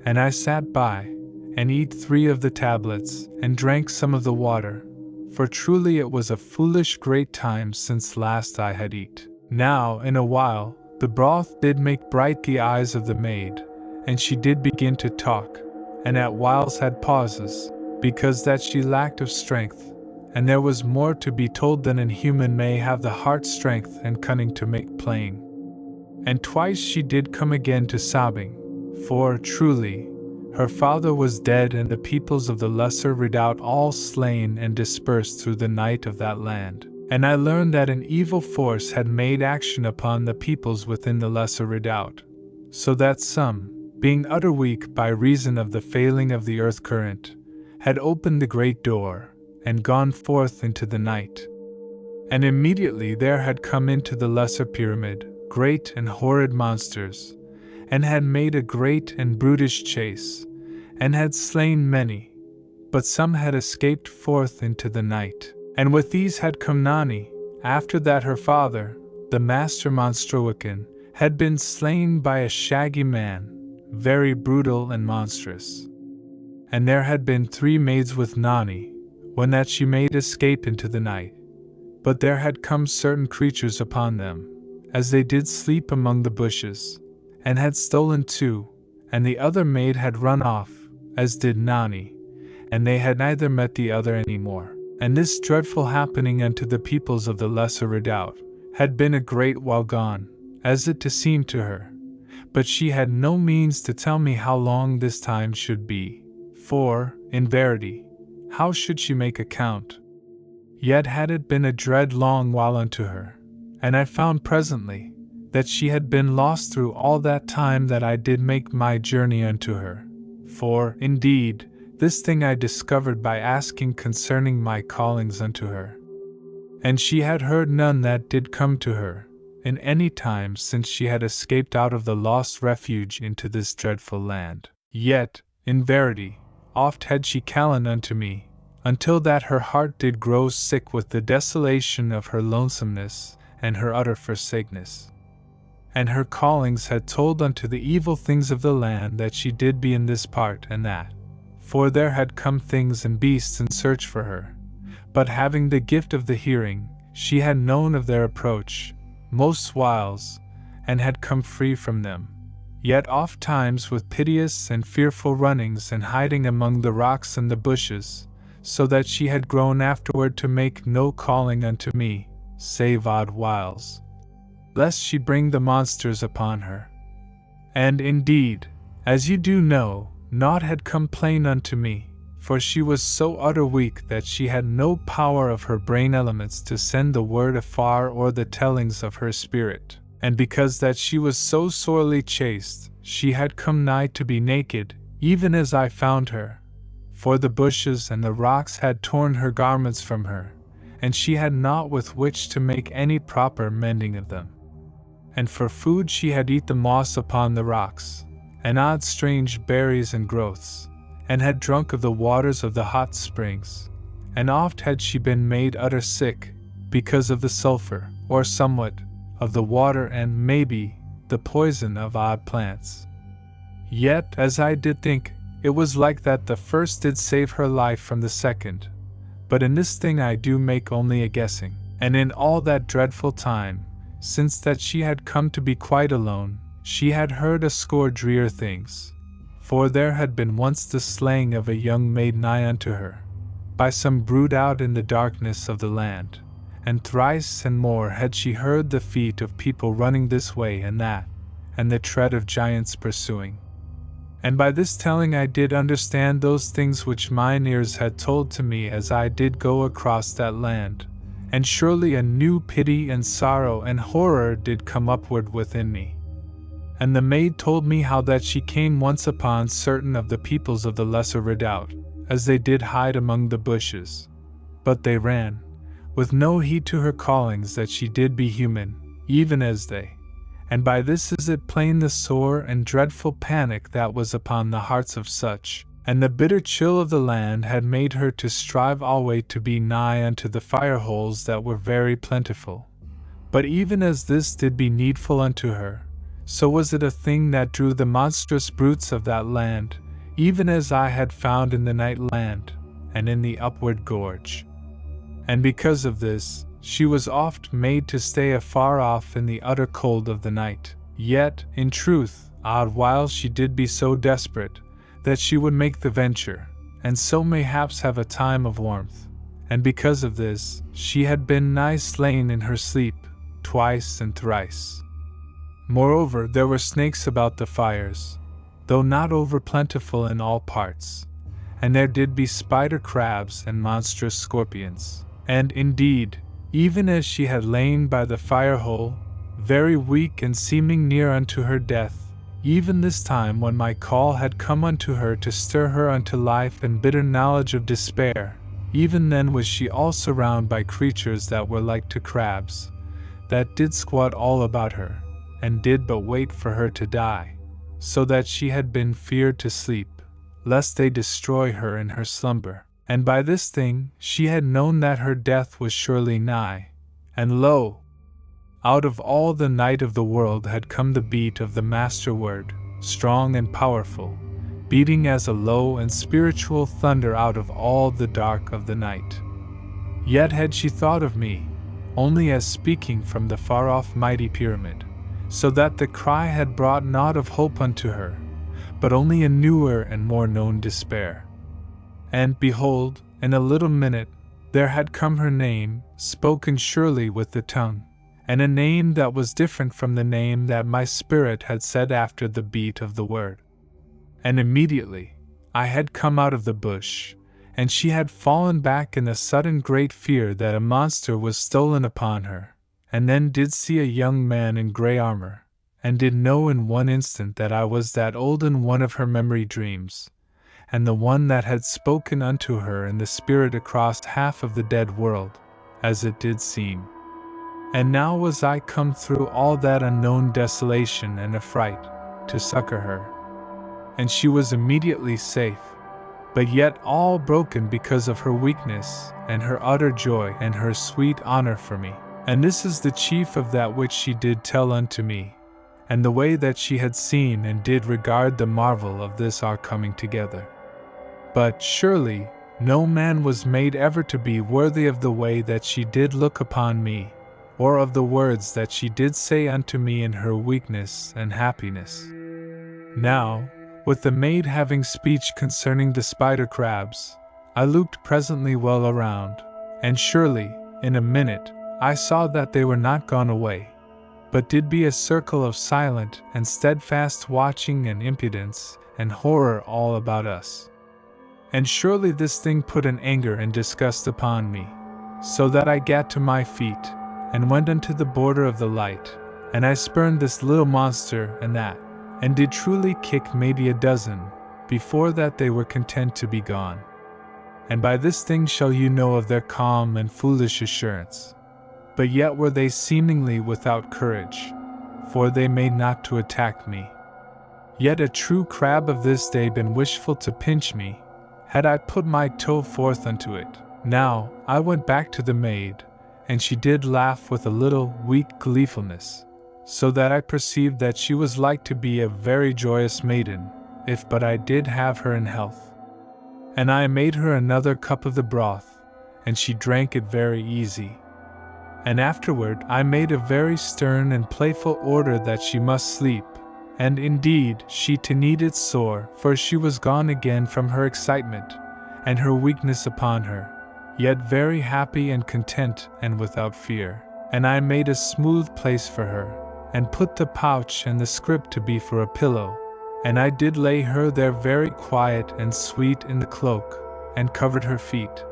and I sat by, and eat 3 of the tablets, and drank some of the water, for truly it was a foolish great time since last I had eat. Now, in a while, the broth did make bright the eyes of the maid, and she did begin to talk, and at whiles had pauses, because that she lacked of strength, and there was more to be told than an human may have the heart strength and cunning to make plain. And twice she did come again to sobbing, for, truly, her father was dead and the peoples of the Lesser Redoubt all slain and dispersed through the night of that land. And I learned that an evil force had made action upon the peoples within the Lesser Redoubt, so that some, being utter weak by reason of the failing of the earth current, had opened the great door, and gone forth into the night. And immediately there had come into the Lesser Pyramid great and horrid monsters, and had made a great and brutish chase, and had slain many, but some had escaped forth into the night. And with these had come Nani, after that her father, the master Monstrowican, had been slain by a shaggy man, very brutal and monstrous. And there had been 3 maids with Nani, when that she made escape into the night, but there had come certain creatures upon them, as they did sleep among the bushes, and had stolen 2, and the other maid had run off, as did Nani, and they had neither met the other any more. And this dreadful happening unto the peoples of the Lesser Redoubt had been a great while gone, as it to seem to her, but she had no means to tell me how long this time should be, for, in verity, how should she make account? Yet had it been a dread long while unto her, and I found presently that she had been lost through all that time that I did make my journey unto her. For, indeed, this thing I discovered by asking concerning my callings unto her. And she had heard none that did come to her, in any time since she had escaped out of the lost refuge into this dreadful land. Yet, in verity, oft had she callen unto me, until that her heart did grow sick with the desolation of her lonesomeness and her utter forsakenness. And her callings had told unto the evil things of the land that she did be in this part and that. For there had come things and beasts in search for her, but having the gift of the hearing, she had known of their approach, most whiles, and had come free from them. Yet oft times with piteous and fearful runnings and hiding among the rocks and the bushes, so that she had grown afterward to make no calling unto me, save odd whiles, lest she bring the monsters upon her. And indeed, as you do know, naught had come plain unto me, for she was so utter weak that she had no power of her brain elements to send the word afar or the tellings of her spirit. And because that she was so sorely chased, she had come nigh to be naked, even as I found her. For the bushes and the rocks had torn her garments from her, and she had naught with which to make any proper mending of them. And for food she had eat the moss upon the rocks, and odd strange berries and growths, and had drunk of the waters of the hot springs, and oft had she been made utter sick, because of the sulphur, or somewhat, of the water and, maybe, the poison of odd plants. Yet, as I did think, it was like that the first did save her life from the second. But in this thing I do make only a guessing, and in all that dreadful time, since that she had come to be quite alone, she had heard a score drear things. For there had been once the slaying of a young maid nigh unto her, by some brood out in the darkness of the land. And thrice and more had she heard the feet of people running this way and that, and the tread of giants pursuing. And by this telling I did understand those things which mine ears had told to me as I did go across that land, and surely a new pity and sorrow and horror did come upward within me. And the maid told me how that she came once upon certain of the peoples of the Lesser Redoubt, as they did hide among the bushes. But they ran, with no heed to her callings that she did be human, even as they. And by this is it plain the sore and dreadful panic that was upon the hearts of such, and the bitter chill of the land had made her to strive alway to be nigh unto the fire holes that were very plentiful. But even as this did be needful unto her, so was it a thing that drew the monstrous brutes of that land, even as I had found in the night land, and in the upward gorge. And because of this, she was oft made to stay afar off in the utter cold of the night. Yet, in truth, odd whiles she did be so desperate, that she would make the venture, and so mayhaps have a time of warmth. And because of this, she had been nigh slain in her sleep, twice and thrice. Moreover, there were snakes about the fires, though not over plentiful in all parts, and there did be spider crabs and monstrous scorpions. And indeed, even as she had lain by the fire-hole, very weak and seeming near unto her death, even this time when my call had come unto her to stir her unto life and bitter knowledge of despair, even then was she all surrounded by creatures that were like to crabs, that did squat all about her, and did but wait for her to die, so that she had been feared to sleep, lest they destroy her in her slumber. And by this thing she had known that her death was surely nigh. And lo! Out of all the night of the world had come the beat of the Master Word, strong and powerful, beating as a low and spiritual thunder out of all the dark of the night. Yet had she thought of me, only as speaking from the far-off mighty pyramid, so that the cry had brought naught of hope unto her, but only a newer and more known despair. And behold, in a little minute, there had come her name, spoken surely with the tongue, and a name that was different from the name that my spirit had said after the beat of the word. And immediately, I had come out of the bush, and she had fallen back in a sudden great fear that a monster was stolen upon her, and then did see a young man in grey armor, and did know in one instant that I was that olden one of her memory dreams, and the one that had spoken unto her in the spirit across half of the dead world, as it did seem. And now was I come through all that unknown desolation and affright, to succor her. And she was immediately safe, but yet all broken because of her weakness, and her utter joy, and her sweet honor for me. And this is the chief of that which she did tell unto me, and the way that she had seen and did regard the marvel of this our coming together. But surely no man was made ever to be worthy of the way that she did look upon me, or of the words that she did say unto me in her weakness and happiness. Now, with the maid having speech concerning the spider crabs, I looked presently well around, and surely, in a minute, I saw that they were not gone away, but did be a circle of silent and steadfast watching and impudence and horror all about us. And surely this thing put an anger and disgust upon me, so that I gat to my feet, and went unto the border of the light, and I spurned this little monster and that, and did truly kick maybe a dozen, before that they were content to be gone. And by this thing shall you know of their calm and foolish assurance. But yet were they seemingly without courage, for they made not to attack me. Yet a true crab of this day been wishful to pinch me, had I put my toe forth unto it. Now, I went back to the maid, and she did laugh with a little weak gleefulness, so that I perceived that she was like to be a very joyous maiden, if but I did have her in health. And I made her another cup of the broth, and she drank it very easy. And afterward I made a very stern and playful order that she must sleep, and indeed she to need it sore, for she was gone again from her excitement, and her weakness upon her, yet very happy and content and without fear. And I made a smooth place for her, and put the pouch and the scrip to be for a pillow, and I did lay her there very quiet and sweet in the cloak, and covered her feet.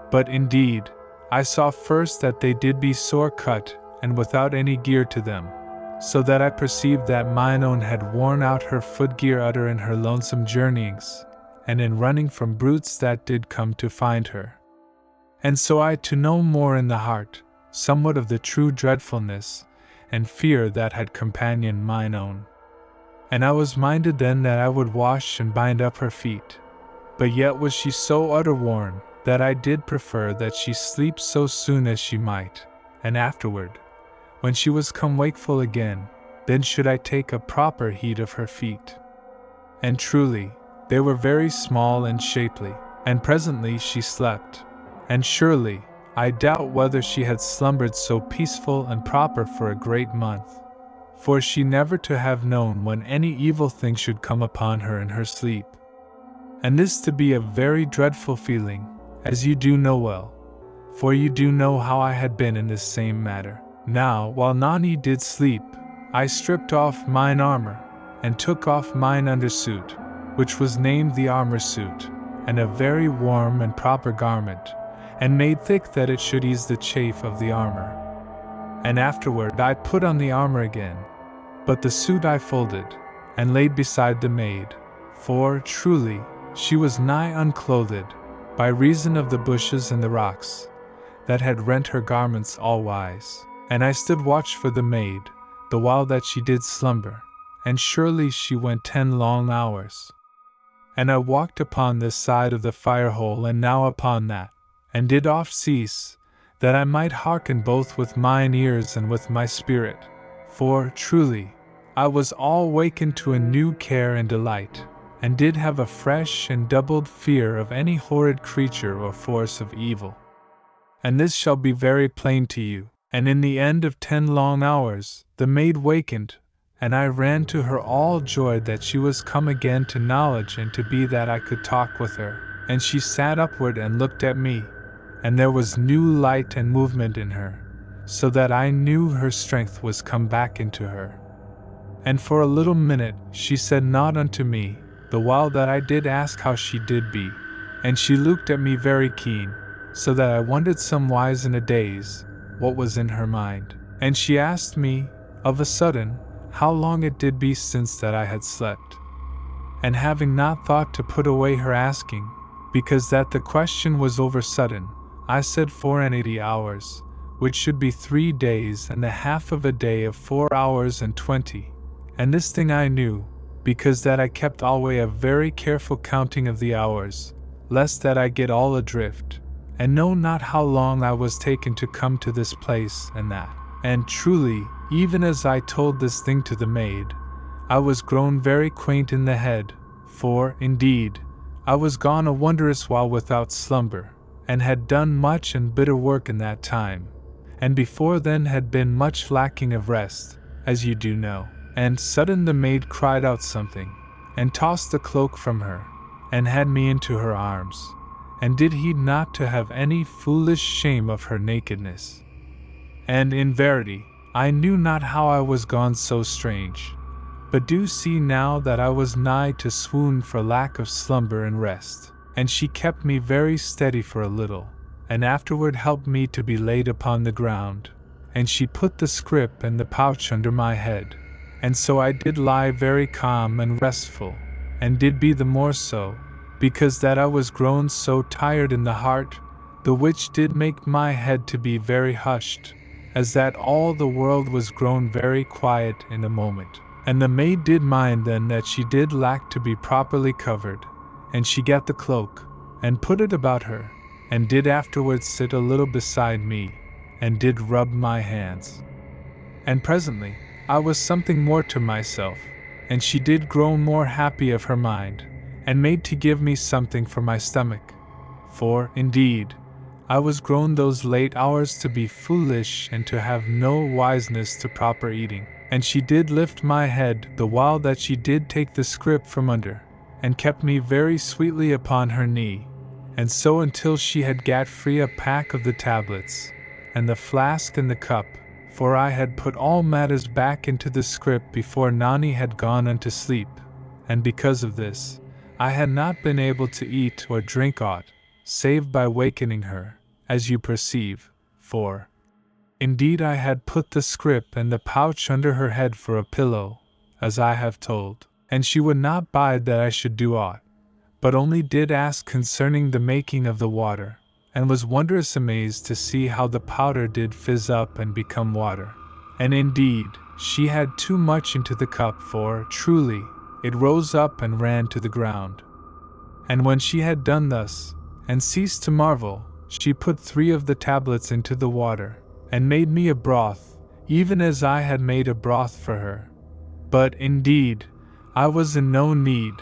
But indeed, I saw first that they did be sore cut, and without any gear to them, so that I perceived that mine own had worn out her footgear utter in her lonesome journeyings, and in running from brutes that did come to find her. And so I to know more in the heart, somewhat of the true dreadfulness and fear that had companioned mine own. And I was minded then that I would wash and bind up her feet, but yet was she so utter worn, that I did prefer that she sleep so soon as she might, and afterward, when she was come wakeful again, then should I take a proper heed of her feet. And truly, they were very small and shapely, and presently she slept, and surely, I doubt whether she had slumbered so peaceful and proper for a great month, for she never to have known when any evil thing should come upon her in her sleep. And this to be a very dreadful feeling, as you do know well, for you do know how I had been in this same matter. Now, while Nani did sleep, I stripped off mine armor, and took off mine undersuit, which was named the armor suit, and a very warm and proper garment, and made thick that it should ease the chafe of the armor. And afterward I put on the armor again, but the suit I folded, and laid beside the maid, for, truly, she was nigh unclothed, by reason of the bushes and the rocks, that had rent her garments all wise. And I stood watch for the maid, the while that she did slumber, and surely she went 10 long hours. And I walked upon this side of the fire-hole and now upon that, and did oft cease, that I might hearken both with mine ears and with my spirit, for, truly, I was all wakened to a new care and delight, and did have a fresh and doubled fear of any horrid creature or force of evil. And this shall be very plain to you. And in the end of 10 long hours, the maid wakened, and I ran to her all joyed that she was come again to knowledge and to be that I could talk with her. And she sat upward and looked at me, and there was new light and movement in her, so that I knew her strength was come back into her. And for a little minute she said naught unto me, the while that I did ask how she did be, and she looked at me very keen, so that I wondered somewise in a daze, what was in her mind. And she asked me, of a sudden, how long it did be since that I had slept. And having not thought to put away her asking, because that the question was over sudden, I said 84 hours, which should be 3 days and the half of a day of 4 hours and 20. And this thing I knew, because that I kept alway a very careful counting of the hours, lest that I get all adrift, and know not how long I was taken to come to this place and that. And truly, even as I told this thing to the maid, I was grown very quaint in the head, for, indeed, I was gone a wondrous while without slumber, and had done much and bitter work in that time, and before then had been much lacking of rest, as you do know. And sudden the maid cried out something, and tossed the cloak from her, and had me into her arms, and did heed not to have any foolish shame of her nakedness. And in verity, I knew not how I was gone so strange, but do see now that I was nigh to swoon for lack of slumber and rest. And she kept me very steady for a little, and afterward helped me to be laid upon the ground, and she put the scrip and the pouch under my head, and so I did lie very calm and restful, and did be the more so, because that I was grown so tired in the heart, the which did make my head to be very hushed, as that all the world was grown very quiet in a moment. And the maid did mind then that she did lack to be properly covered, and she gat the cloak, and put it about her, and did afterwards sit a little beside me, and did rub my hands. And presently, I was something more to myself, and she did grow more happy of her mind, and made to give me something for my stomach. For, indeed, I was grown those late hours to be foolish and to have no wiseness to proper eating. And she did lift my head the while that she did take the scrip from under, and kept me very sweetly upon her knee, and so until she had gat free a pack of the tablets, and the flask and the cup, for I had put all matters back into the scrip before Nani had gone unto sleep, and because of this, I had not been able to eat or drink aught, save by wakening her, as you perceive, for indeed I had put the scrip and the pouch under her head for a pillow, as I have told, and she would not bide that I should do aught, but only did ask concerning the making of the water, and was wondrous amazed to see how the powder did fizz up and become water. And indeed, she had too much into the cup, for, truly, it rose up and ran to the ground. And when she had done thus, and ceased to marvel, she put 3 of the tablets into the water, and made me a broth, even as I had made a broth for her. But, indeed, I was in no need,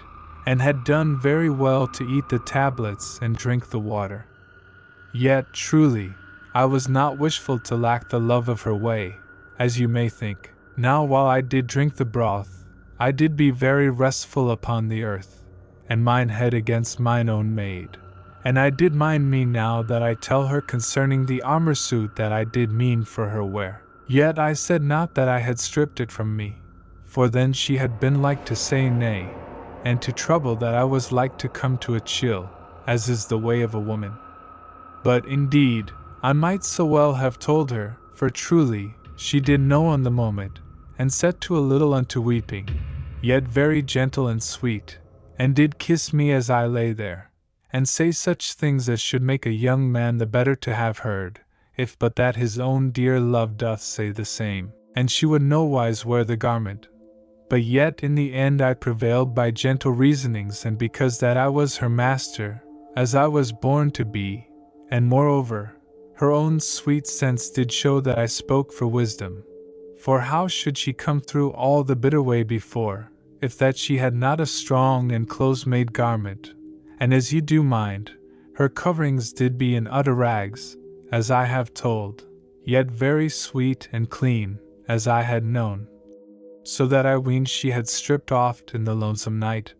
and had done very well to eat the tablets and drink the water. Yet, truly, I was not wishful to lack the love of her way, as you may think. Now while I did drink the broth, I did be very restful upon the earth, and mine head against mine own maid. And I did mind me now that I tell her concerning the armor suit that I did mean for her wear. Yet I said not that I had stripped it from me, for then she had been like to say nay, and to trouble that I was like to come to a chill, as is the way of a woman. But indeed, I might so well have told her, for truly, she did know on the moment, and set to a little unto weeping, yet very gentle and sweet, and did kiss me as I lay there, and say such things as should make a young man the better to have heard, if but that his own dear love doth say the same. And she would nowise wear the garment. But yet in the end I prevailed by gentle reasonings, and because that I was her master, as I was born to be, and moreover, her own sweet sense did show that I spoke for wisdom. For how should she come through all the bitter way before, if that she had not a strong and close-made garment? And as ye do mind, her coverings did be in utter rags, as I have told, yet very sweet and clean, as I had known. So that I weened she had stripped oft in the lonesome night,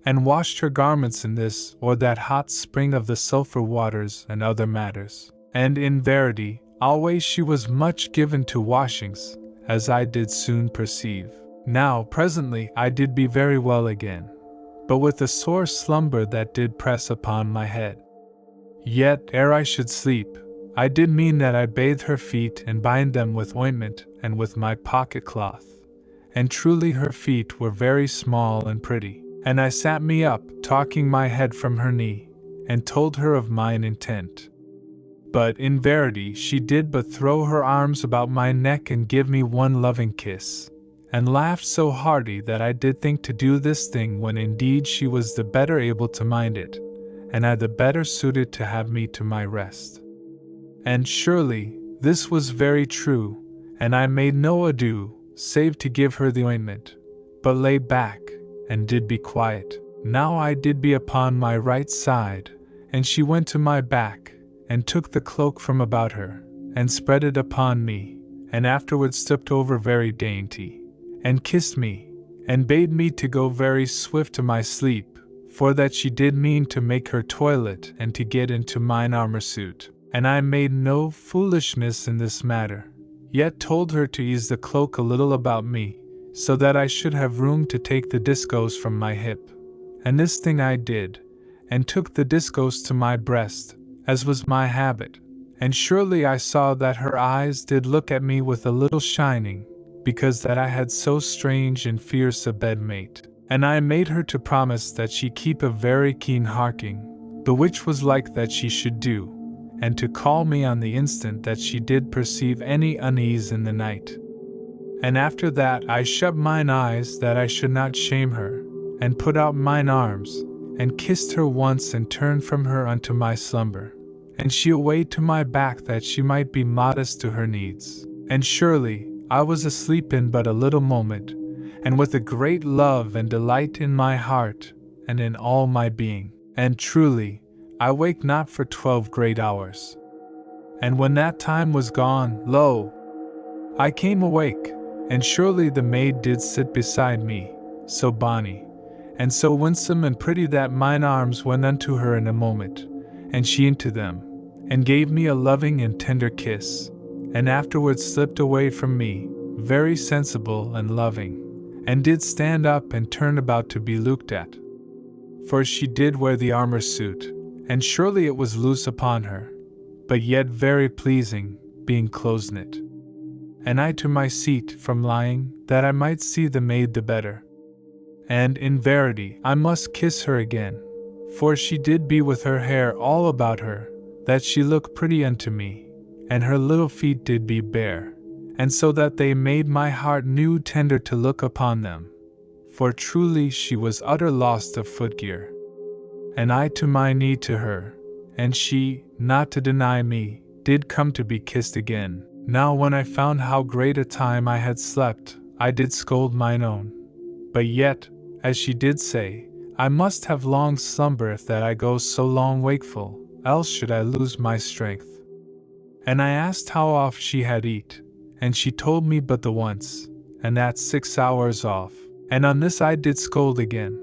and washed her garments in this or that hot spring of the sulphur waters and other matters. And in verity, always she was much given to washings, as I did soon perceive. Now presently I did be very well again, but with a sore slumber that did press upon my head. Yet, ere I should sleep, I did mean that I bathe her feet and bind them with ointment and with my pocket cloth. And truly her feet were very small and pretty. And I sat me up, talking my head from her knee, and told her of mine intent. But in verity she did but throw her arms about my neck and give me one loving kiss, and laughed so hearty that I did think to do this thing when indeed she was the better able to mind it, and I the better suited to have me to my rest. And surely, this was very true, and I made no ado, save to give her the ointment, but lay back, and did be quiet. Now I did be upon my right side, and she went to my back, and took the cloak from about her, and spread it upon me, and afterwards stepped over very dainty, and kissed me, and bade me to go very swift to my sleep, for that she did mean to make her toilet and to get into mine armor suit. And I made no foolishness in this matter, yet told her to ease the cloak a little about me, so that I should have room to take the discos from my hip. And this thing I did, and took the discos to my breast, as was my habit, and surely I saw that her eyes did look at me with a little shining, because that I had so strange and fierce a bedmate. And I made her to promise that she keep a very keen harking, the which was like that she should do, and to call me on the instant that she did perceive any unease in the night. And after that I shut mine eyes that I should not shame her, and put out mine arms, and kissed her once and turned from her unto my slumber. And she away to my back that she might be modest to her needs. And surely, I was asleep in but a little moment, and with a great love and delight in my heart, and in all my being. And truly, I wake not for 12 great hours. And when that time was gone, lo! I came awake, and surely the maid did sit beside me, so bonny, and so winsome and pretty that mine arms went unto her in a moment, and she into them, and gave me a loving and tender kiss, and afterwards slipped away from me, very sensible and loving, and did stand up and turn about to be looked at. For she did wear the armor suit, and surely it was loose upon her, but yet very pleasing, being close-knit. And I to my seat from lying, that I might see the maid the better. And in verity I must kiss her again, for she did be with her hair all about her, that she looked pretty unto me, and her little feet did be bare, and so that they made my heart new tender to look upon them, for truly she was utter lost of footgear. And I to my knee to her, and she, not to deny me, did come to be kissed again. Now when I found how great a time I had slept, I did scold mine own. But yet, as she did say, I must have long slumber if that I go so long wakeful, else should I lose my strength. And I asked how oft she had eat, and she told me but the once, and that 6 hours off. And on this I did scold again.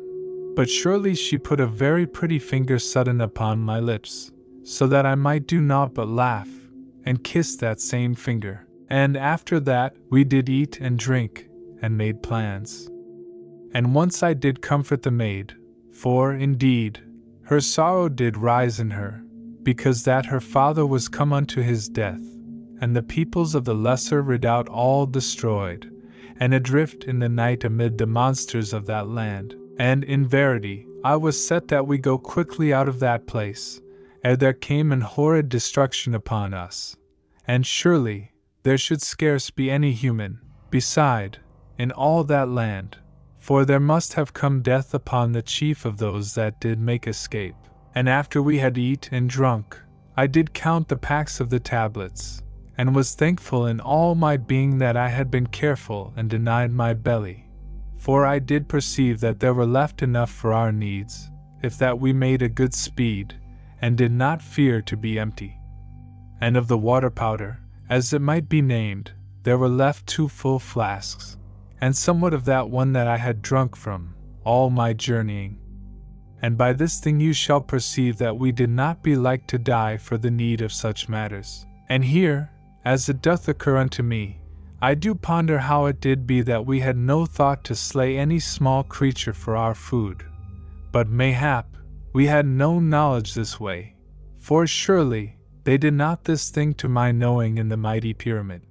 But surely she put a very pretty finger sudden upon my lips, so that I might do naught but laugh, and kiss that same finger. And after that we did eat and drink, and made plans. And once I did comfort the maid, for, indeed, her sorrow did rise in her, because that her father was come unto his death, and the peoples of the Lesser Redoubt all destroyed, and adrift in the night amid the monsters of that land. And in verity, I was set that we go quickly out of that place, ere there came an horrid destruction upon us. And surely, there should scarce be any human, beside, in all that land, for there must have come death upon the chief of those that did make escape. And after we had eat and drunk, I did count the packs of the tablets, and was thankful in all my being that I had been careful and denied my belly. For I did perceive that there were left enough for our needs, if that we made a good speed, and did not fear to be empty. And of the water powder, as it might be named, there were left 2 full flasks, and somewhat of that one that I had drunk from all my journeying. And by this thing you shall perceive that we did not be like to die for the need of such matters. And here, as it doth occur unto me, I do ponder how it did be that we had no thought to slay any small creature for our food. But mayhap, we had no knowledge this way, for surely, they did not this thing to my knowing in the mighty pyramid.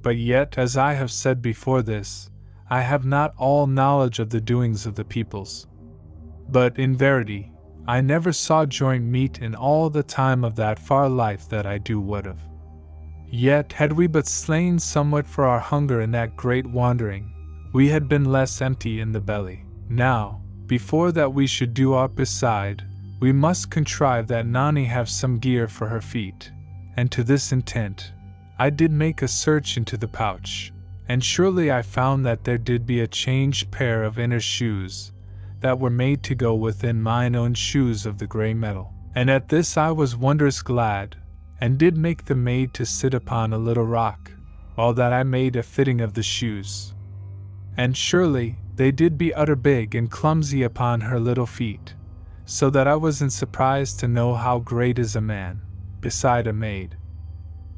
But yet, as I have said before this, I have not all knowledge of the doings of the peoples. But in verity, I never saw joint meat in all the time of that far life that I do would of. Yet had we but slain somewhat for our hunger in that great wandering, we had been less empty in the belly. Now, before that we should do aught beside, we must contrive that Nani have some gear for her feet, and to this intent, I did make a search into the pouch, and surely I found that there did be a changed pair of inner shoes, that were made to go within mine own shoes of the grey metal. And at this I was wondrous glad, and did make the maid to sit upon a little rock, while that I made a fitting of the shoes. And surely they did be utter big and clumsy upon her little feet, so that I wasn't surprised to know how great is a man, beside a maid.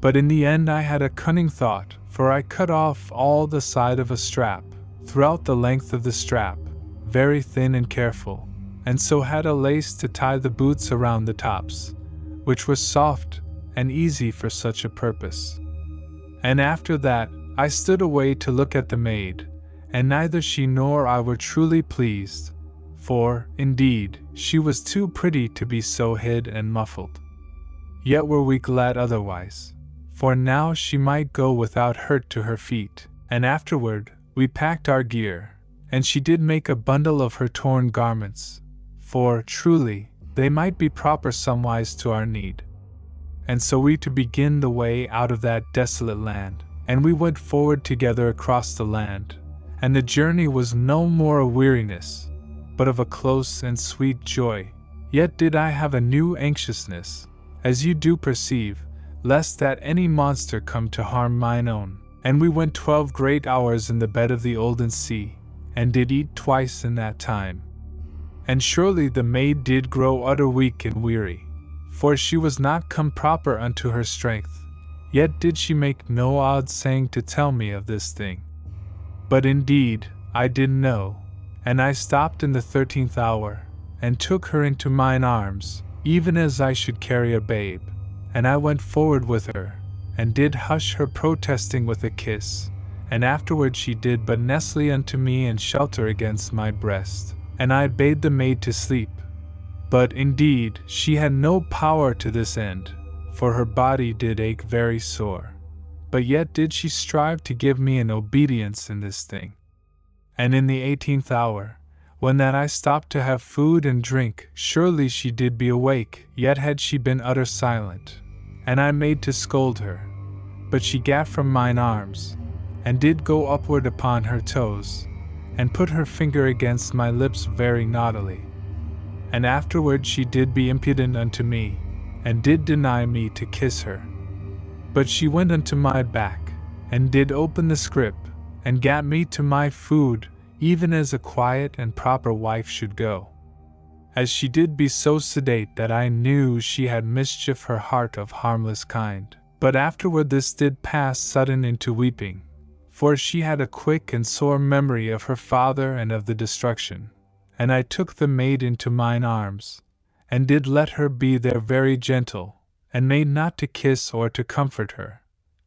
But in the end I had a cunning thought, for I cut off all the side of a strap, throughout the length of the strap, very thin and careful, and so had a lace to tie the boots around the tops, which was soft and easy for such a purpose. And after that, I stood away to look at the maid, and neither she nor I were truly pleased, for, indeed, she was too pretty to be so hid and muffled. Yet were we glad otherwise, for now she might go without hurt to her feet, and afterward we packed our gear, and she did make a bundle of her torn garments, for, truly, they might be proper somewise to our need. And so we to begin the way out of that desolate land, and we went forward together across the land, and the journey was no more a weariness, but of a close and sweet joy. Yet did I have a new anxiousness, as you do perceive, lest that any monster come to harm mine own. And we went 12 great hours in the bed of the olden sea, and did eat twice in that time. And surely the maid did grow utter weak and weary, for she was not come proper unto her strength, yet did she make no odd saying to tell me of this thing. But indeed, I did know, and I stopped in the 13th hour, and took her into mine arms, even as I should carry a babe, and I went forward with her, and did hush her protesting with a kiss, and afterward she did but nestle unto me and shelter against my breast, and I bade the maid to sleep. But indeed she had no power to this end, for her body did ache very sore, but yet did she strive to give me an obedience in this thing. And in the 18th hour, when that I stopped to have food and drink, surely she did be awake, yet had she been utter silent, and I made to scold her, but she gat from mine arms, and did go upward upon her toes, and put her finger against my lips very naughtily. And afterward she did be impudent unto me, and did deny me to kiss her. But she went unto my back, and did open the scrip, and gat me to my food, even as a quiet and proper wife should go. As she did be so sedate that I knew she had mischief her heart of harmless kind. But afterward this did pass sudden into weeping, for she had a quick and sore memory of her father and of the destruction. And I took the maid into mine arms, and did let her be there very gentle, and made not to kiss or to comfort her,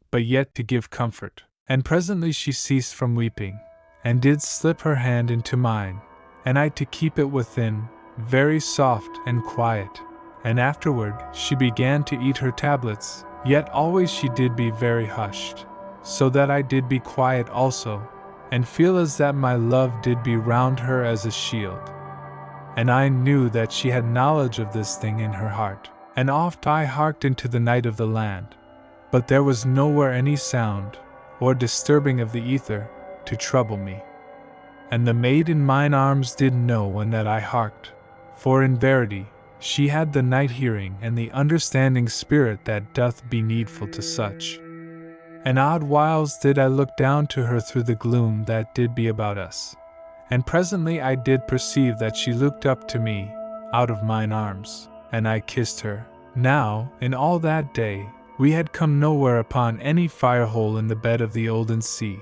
but yet to give comfort. And presently she ceased from weeping, and did slip her hand into mine, and I to keep it within, very soft and quiet. And afterward she began to eat her tablets, yet always she did be very hushed, so that I did be quiet also, and feel as that my love did be round her as a shield. And I knew that she had knowledge of this thing in her heart, and oft I harked into the night of the land, but there was nowhere any sound, or disturbing of the ether, to trouble me. And the maid in mine arms did know when that I harked, for in verity, she had the night hearing and the understanding spirit that doth be needful to such. And odd whiles did I look down to her through the gloom that did be about us, and presently I did perceive that she looked up to me, out of mine arms, and I kissed her. Now, in all that day, we had come nowhere upon any fire-hole in the bed of the olden sea,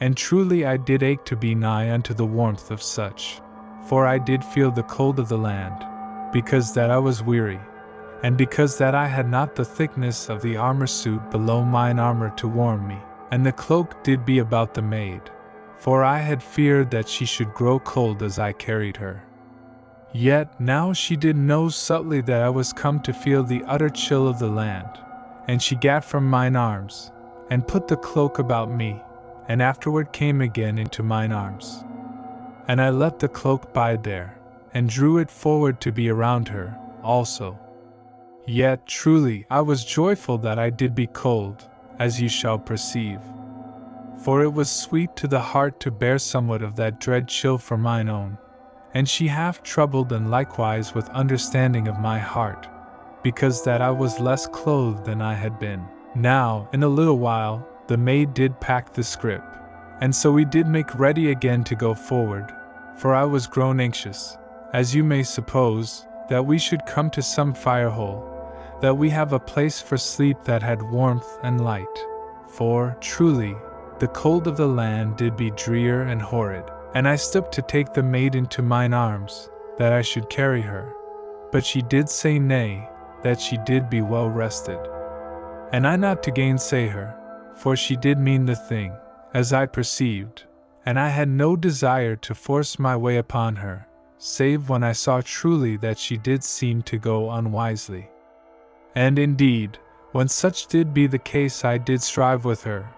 and truly I did ache to be nigh unto the warmth of such, for I did feel the cold of the land, because that I was weary, and because that I had not the thickness of the armor suit below mine armor to warm me, and the cloak did be about the maid, for I had feared that she should grow cold as I carried her. Yet now she did know subtly that I was come to feel the utter chill of the land, and she gat from mine arms, and put the cloak about me, and afterward came again into mine arms. And I let the cloak bide there, and drew it forward to be around her, also. Yet truly I was joyful that I did be cold, as you shall perceive. For it was sweet to the heart to bear somewhat of that dread chill for mine own, and she half troubled and likewise with understanding of my heart, because that I was less clothed than I had been. Now, in a little while, the maid did pack the scrip, and so we did make ready again to go forward, for I was grown anxious, as you may suppose, that we should come to some fire hole, that we have a place for sleep that had warmth and light. For, truly, the cold of the land did be drear and horrid, and I stooped to take the maid into mine arms, that I should carry her. But she did say nay, that she did be well rested. And I not to gainsay her, for she did mean the thing, as I perceived, and I had no desire to force my way upon her, save when I saw truly that she did seem to go unwisely. And indeed, when such did be the case I did strive with her,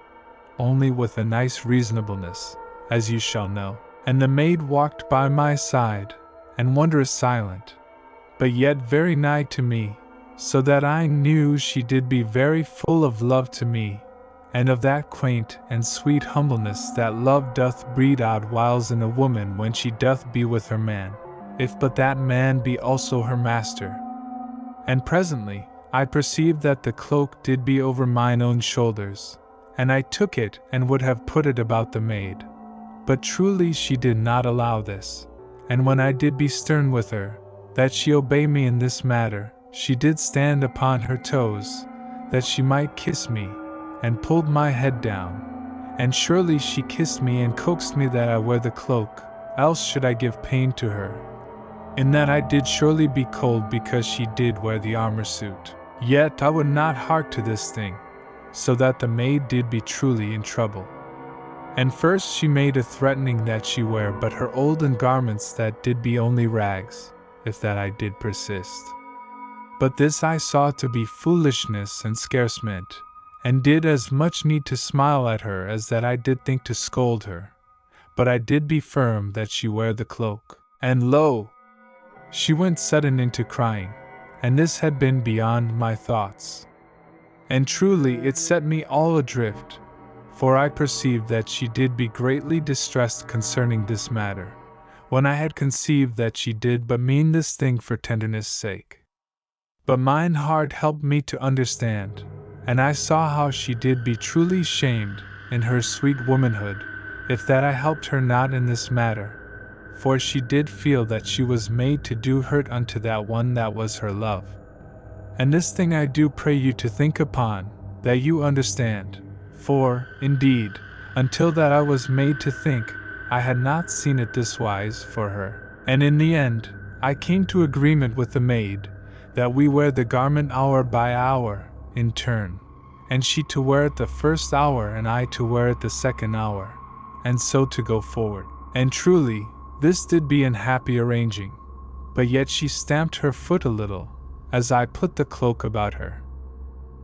only with a nice reasonableness, as you shall know. And the maid walked by my side, and wondrous silent, but yet very nigh to me, so that I knew she did be very full of love to me, and of that quaint and sweet humbleness that love doth breed out whiles in a woman when she doth be with her man, if but that man be also her master. And presently I perceived that the cloak did be over mine own shoulders, and I took it and would have put it about the maid. But truly she did not allow this, and when I did be stern with her, that she obey me in this matter, she did stand upon her toes, that she might kiss me, and pulled my head down, and surely she kissed me and coaxed me that I wear the cloak, else should I give pain to her. In that I did surely be cold because she did wear the armor suit. Yet I would not hark to this thing, so that the maid did be truly in trouble. And first she made a threatening that she wear but her olden garments that did be only rags, if that I did persist. But this I saw to be foolishness and scarce meant, and did as much need to smile at her as that I did think to scold her. But I did be firm that she wear the cloak. And lo! She went sudden into crying, and this had been beyond my thoughts. And truly it set me all adrift, for I perceived that she did be greatly distressed concerning this matter, when I had conceived that she did but mean this thing for tenderness' sake. But mine heart helped me to understand, and I saw how she did be truly shamed, in her sweet womanhood, if that I helped her not in this matter, for she did feel that she was made to do hurt unto that one that was her love. And this thing I do pray you to think upon, that you understand, for, indeed, until that I was made to think, I had not seen it this wise for her. And in the end, I came to agreement with the maid, that we wear the garment hour by hour, in turn, and she to wear it the first hour and I to wear it the second hour, and so to go forward. And truly, this did be an happy arranging, but yet she stamped her foot a little, as I put the cloak about her.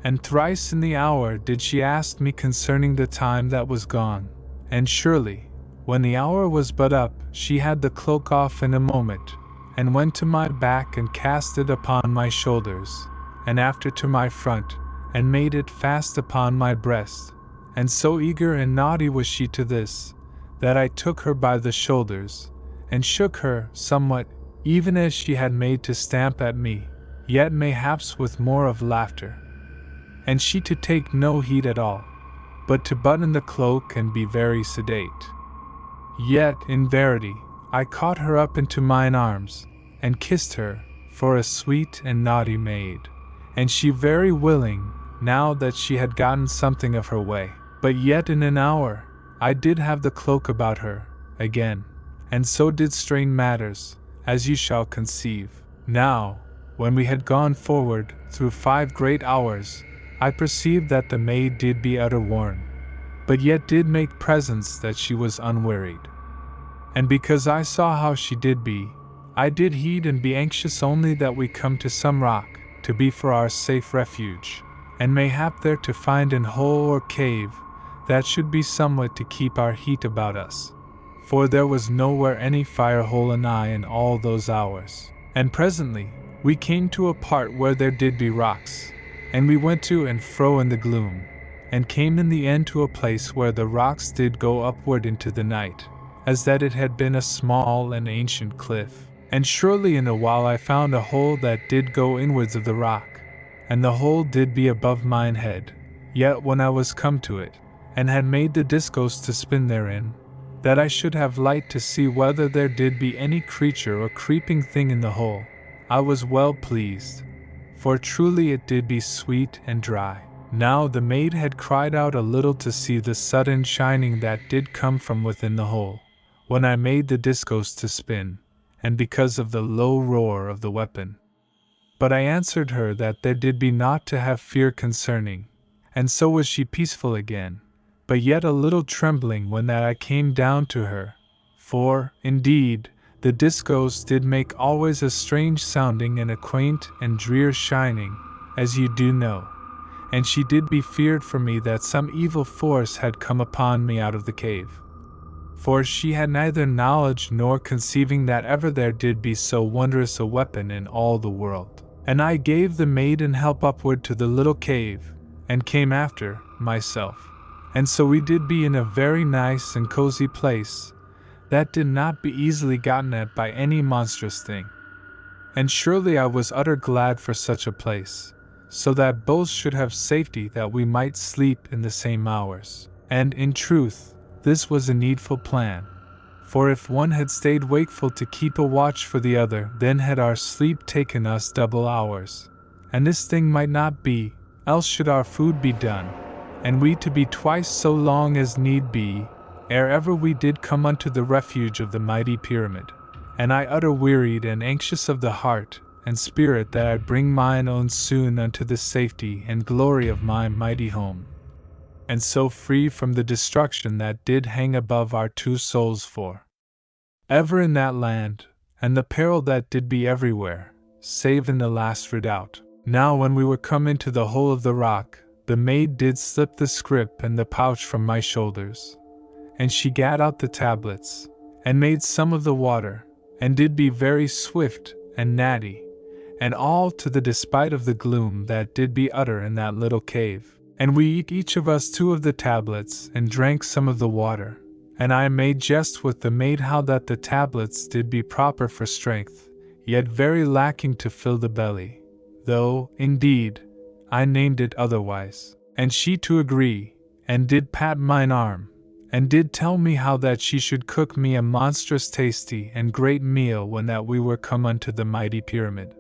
And thrice in the hour did she ask me concerning the time that was gone, and surely, when the hour was but up, she had the cloak off in a moment, and went to my back and cast it upon my shoulders, and after to my front, and made it fast upon my breast, and so eager and naughty was she to this, that I took her by the shoulders, and shook her somewhat, even as she had made to stamp at me, yet mayhaps with more of laughter. And she to take no heed at all, but to button the cloak and be very sedate. Yet, in verity, I caught her up into mine arms, and kissed her, for a sweet and naughty maid, and she very willing, now that she had gotten something of her way. But yet in an hour, I did have the cloak about her, again, and so did strain matters, as you shall conceive. Now, when we had gone forward, through 5 great hours, I perceived that the maid did be utter worn, but yet did make presence that she was unwearied. And because I saw how she did be, I did heed and be anxious only that we come to some rock, to be for our safe refuge, and mayhap there to find an hole or cave, that should be somewhat to keep our heat about us. For there was nowhere any fire hole anigh in all those hours. And presently, We came to a part where there did be rocks, and we went to and fro in the gloom, and came in the end to a place where the rocks did go upward into the night, as that it had been a small and ancient cliff. And surely in a while I found a hole that did go inwards of the rock, and the hole did be above mine head. Yet when I was come to it, and had made the discourse to spin therein, that I should have light to see whether there did be any creature or creeping thing in the hole, I was well pleased, for truly it did be sweet and dry. Now the maid had cried out a little to see the sudden shining that did come from within the hole, when I made the discourse to spin, and because of the low roar of the weapon. But I answered her that there did be naught to have fear concerning, and so was she peaceful again, but yet a little trembling when that I came down to her, for, indeed, the discourse did make always a strange sounding and a quaint and drear shining, as you do know, and she did be feared for me that some evil force had come upon me out of the cave. For she had neither knowledge nor conceiving that ever there did be so wondrous a weapon in all the world. And I gave the maiden help upward to the little cave, and came after, myself. And so we did be in a very nice and cozy place, that did not be easily gotten at by any monstrous thing. And surely I was utter glad for such a place, so that both should have safety that we might sleep in the same hours. And in truth, this was a needful plan, for if one had stayed wakeful to keep a watch for the other, then had our sleep taken us double hours, and this thing might not be, else should our food be done, and we to be twice so long as need be, ere ever we did come unto the refuge of the mighty pyramid. And I utter wearied and anxious of the heart and spirit that I bring mine own soon unto the safety and glory of my mighty home, and so free from the destruction that did hang above our two souls for ever in that land, and the peril that did be everywhere, save in the Last Redoubt. Now when we were come into the hole of the rock, the maid did slip the scrip and the pouch from my shoulders, and she gat out the tablets, and made some of the water, and did be very swift and natty, and all to the despite of the gloom that did be utter in that little cave. And we each of us 2 of the tablets, and drank some of the water, and I made jest with the maid how that the tablets did be proper for strength, yet very lacking to fill the belly, though, indeed, I named it otherwise. And she to agree, and did pat mine arm, and did tell me how that she should cook me a monstrous tasty and great meal when that we were come unto the mighty pyramid.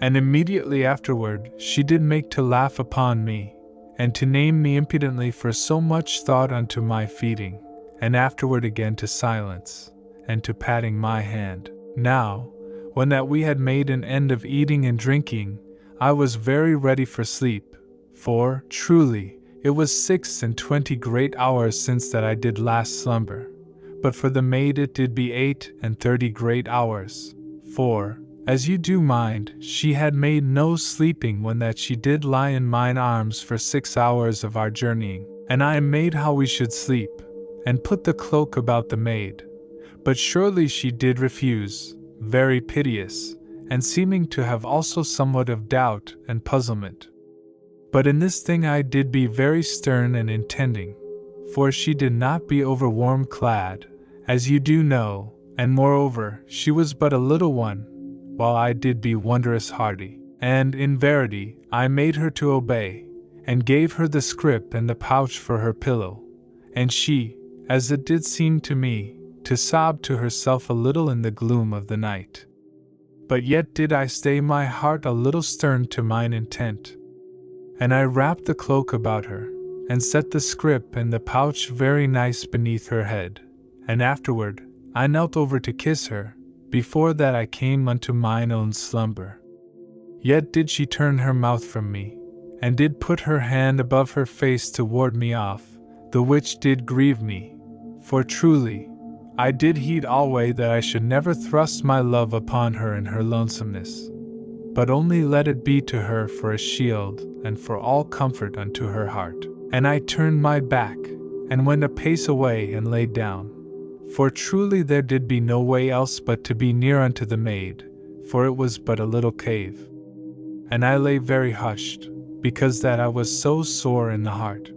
And immediately afterward she did make to laugh upon me, and to name me impudently for so much thought unto my feeding, and afterward again to silence, and to patting my hand. Now, when that we had made an end of eating and drinking, I was very ready for sleep, for, truly, it was 26 great hours since that I did last slumber, but for the maid it did be 38 great hours, for, as you do mind, she had made no sleeping when that she did lie in mine arms for 6 hours of our journeying, and I made how we should sleep, and put the cloak about the maid, but surely she did refuse, very piteous, and seeming to have also somewhat of doubt and puzzlement. But in this thing I did be very stern and intending, for she did not be over warm clad, as you do know, and moreover she was but a little one, while I did be wondrous hardy. And in verity I made her to obey, and gave her the scrip and the pouch for her pillow, and she, as it did seem to me, to sob to herself a little in the gloom of the night. But yet did I stay my heart a little stern to mine intent. And I wrapped the cloak about her, and set the scrip and the pouch very nice beneath her head, and afterward I knelt over to kiss her, before that I came unto mine own slumber. Yet did she turn her mouth from me, and did put her hand above her face to ward me off, the which did grieve me, for truly, I did heed alway that I should never thrust my love upon her in her lonesomeness, but only let it be to her for a shield and for all comfort unto her heart. And I turned my back, and went a pace away and laid down, for truly there did be no way else but to be near unto the maid, for it was but a little cave. And I lay very hushed, because that I was so sore in the heart.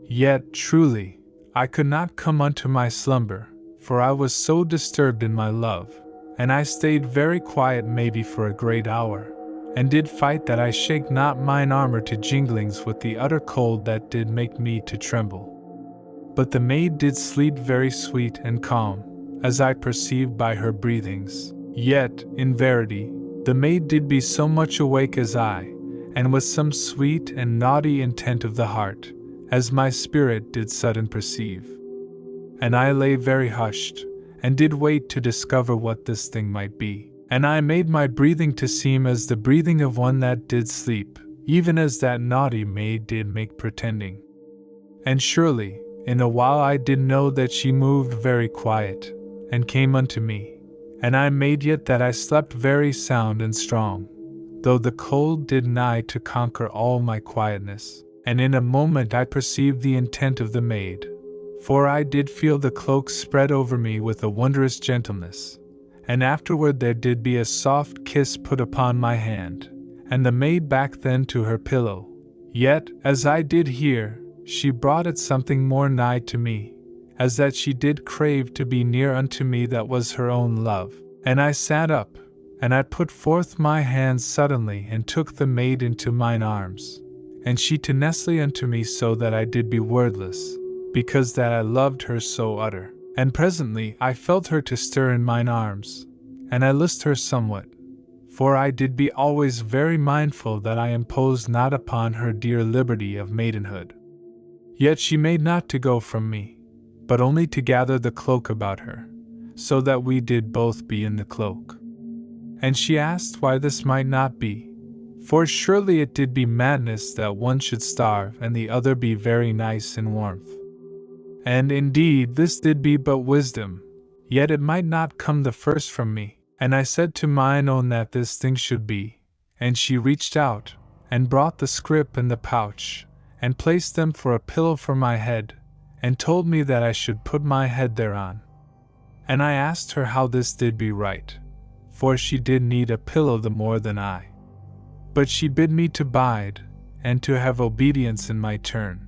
Yet, truly, I could not come unto my slumber, for I was so disturbed in my love, and I stayed very quiet maybe for a great hour, and did fight that I shake not mine armor to jinglings with the utter cold that did make me to tremble. But the maid did sleep very sweet and calm, as I perceived by her breathings. Yet, in verity, the maid did be so much awake as I, and with some sweet and naughty intent of the heart, as my spirit did sudden perceive. And I lay very hushed, and did wait to discover what this thing might be. And I made my breathing to seem as the breathing of one that did sleep, even as that naughty maid did make pretending. And surely, in a while I did know that she moved very quiet, and came unto me, and I made yet that I slept very sound and strong, though the cold did nigh to conquer all my quietness. And in a moment I perceived the intent of the maid, for I did feel the cloak spread over me with a wondrous gentleness, and afterward there did be a soft kiss put upon my hand, and the maid back then to her pillow. Yet, as I did hear, she brought it something more nigh to me, as that she did crave to be near unto me that was her own love. And I sat up, and I put forth my hands suddenly and took the maid into mine arms, and she to nestle unto me so that I did be wordless, because that I loved her so utter. And presently I felt her to stir in mine arms, and I list her somewhat, for I did be always very mindful that I imposed not upon her dear liberty of maidenhood. Yet she made not to go from me, but only to gather the cloak about her, so that we did both be in the cloak. And she asked why this might not be, for surely it did be madness that one should starve and the other be very nice in warmth. And indeed this did be but wisdom, yet it might not come the first from me. And I said to mine own that this thing should be, and she reached out, and brought the scrip and the pouch, and placed them for a pillow for my head, and told me that I should put my head thereon. And I asked her how this did be right, for she did need a pillow the more than I. But she bid me to bide, and to have obedience in my turn.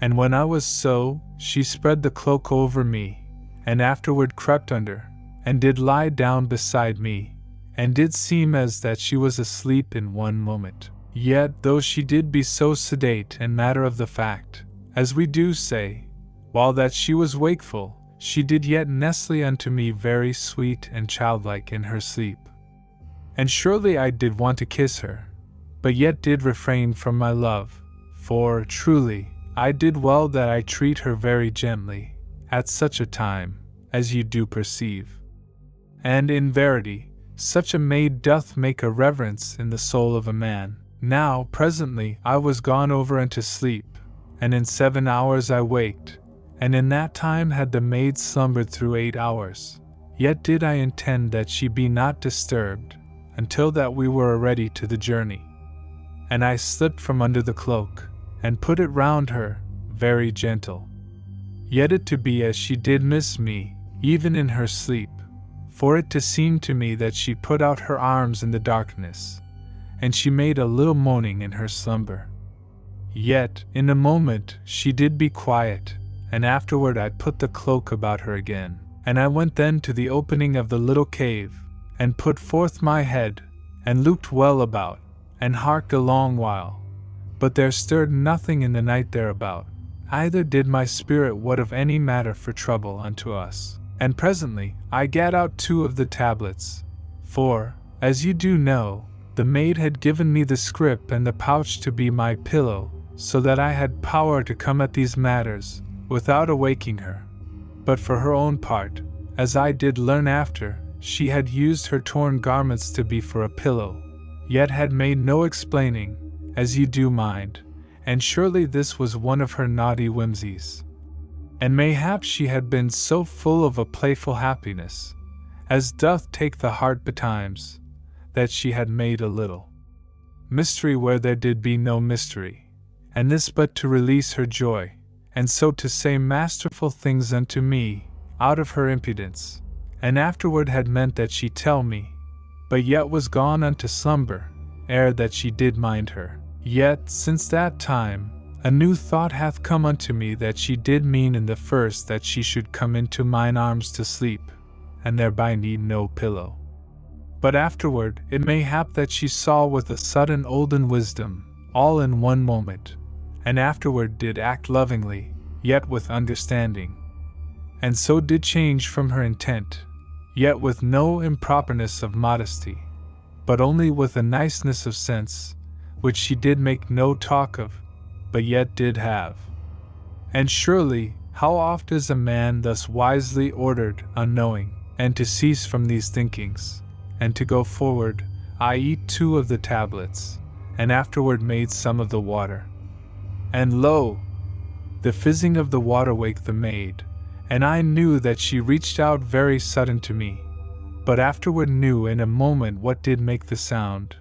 And when I was so, she spread the cloak over me, and afterward crept under, and did lie down beside me, and did seem as that she was asleep in one moment. Yet, though she did be so sedate and matter of the fact, as we do say, while that she was wakeful, she did yet nestle unto me very sweet and childlike in her sleep. And surely I did want to kiss her, but yet did refrain from my love, for, truly, I did well that I treat her very gently, at such a time, as you do perceive. And in verity, such a maid doth make a reverence in the soul of a man. Now, presently, I was gone over into sleep, and in 7 hours I waked, and in that time had the maid slumbered through 8 hours. Yet did I intend that she be not disturbed, until that we were ready to the journey. And I slipped from under the cloak, and put it round her, very gentle. Yet it to be as she did miss me, even in her sleep, for it to seem to me that she put out her arms in the darkness, and she made a little moaning in her slumber. Yet, in a moment, she did be quiet, and afterward I put the cloak about her again. And I went then to the opening of the little cave, and put forth my head, and looked well about, and harked a long while. But there stirred nothing in the night thereabout, either did my spirit what of any matter for trouble unto us. And presently I gat out 2 of the tablets, for, as you do know, the maid had given me the scrip and the pouch to be my pillow, so that I had power to come at these matters, without awaking her. But for her own part, as I did learn after, she had used her torn garments to be for a pillow, yet had made no explaining, as you do mind, and surely this was one of her naughty whimsies. And mayhap she had been so full of a playful happiness, as doth take the heart betimes, that she had made a little mystery where there did be no mystery, and this but to release her joy, and so to say masterful things unto me, out of her impudence, and afterward had meant that she tell me, but yet was gone unto slumber, ere that she did mind her. Yet, since that time, a new thought hath come unto me, that she did mean in the first that she should come into mine arms to sleep, and thereby need no pillow. But afterward it may hap that she saw with a sudden olden wisdom, all in one moment, and afterward did act lovingly, yet with understanding, and so did change from her intent, yet with no improperness of modesty, but only with a niceness of sense, which she did make no talk of, but yet did have. And surely, how oft is a man thus wisely ordered, unknowing, and to cease from these thinkings, and to go forward, I eat 2 of the tablets, and afterward made some of the water. And lo! The fizzing of the water waked the maid, and I knew that she reached out very sudden to me, but afterward knew in a moment what did make the sound,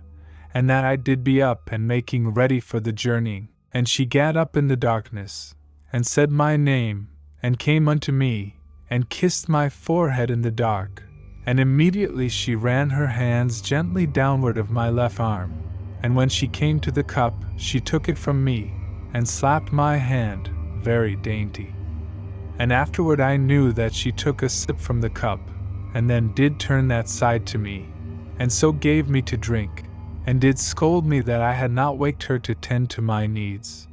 and that I did be up and making ready for the journeying. And she gat up in the darkness, and said my name, and came unto me, and kissed my forehead in the dark, and immediately she ran her hands gently downward of my left arm, and when she came to the cup, she took it from me, and slapped my hand, very dainty. And afterward I knew that she took a sip from the cup, and then did turn that side to me, and so gave me to drink, and did scold me that I had not waked her to tend to my needs.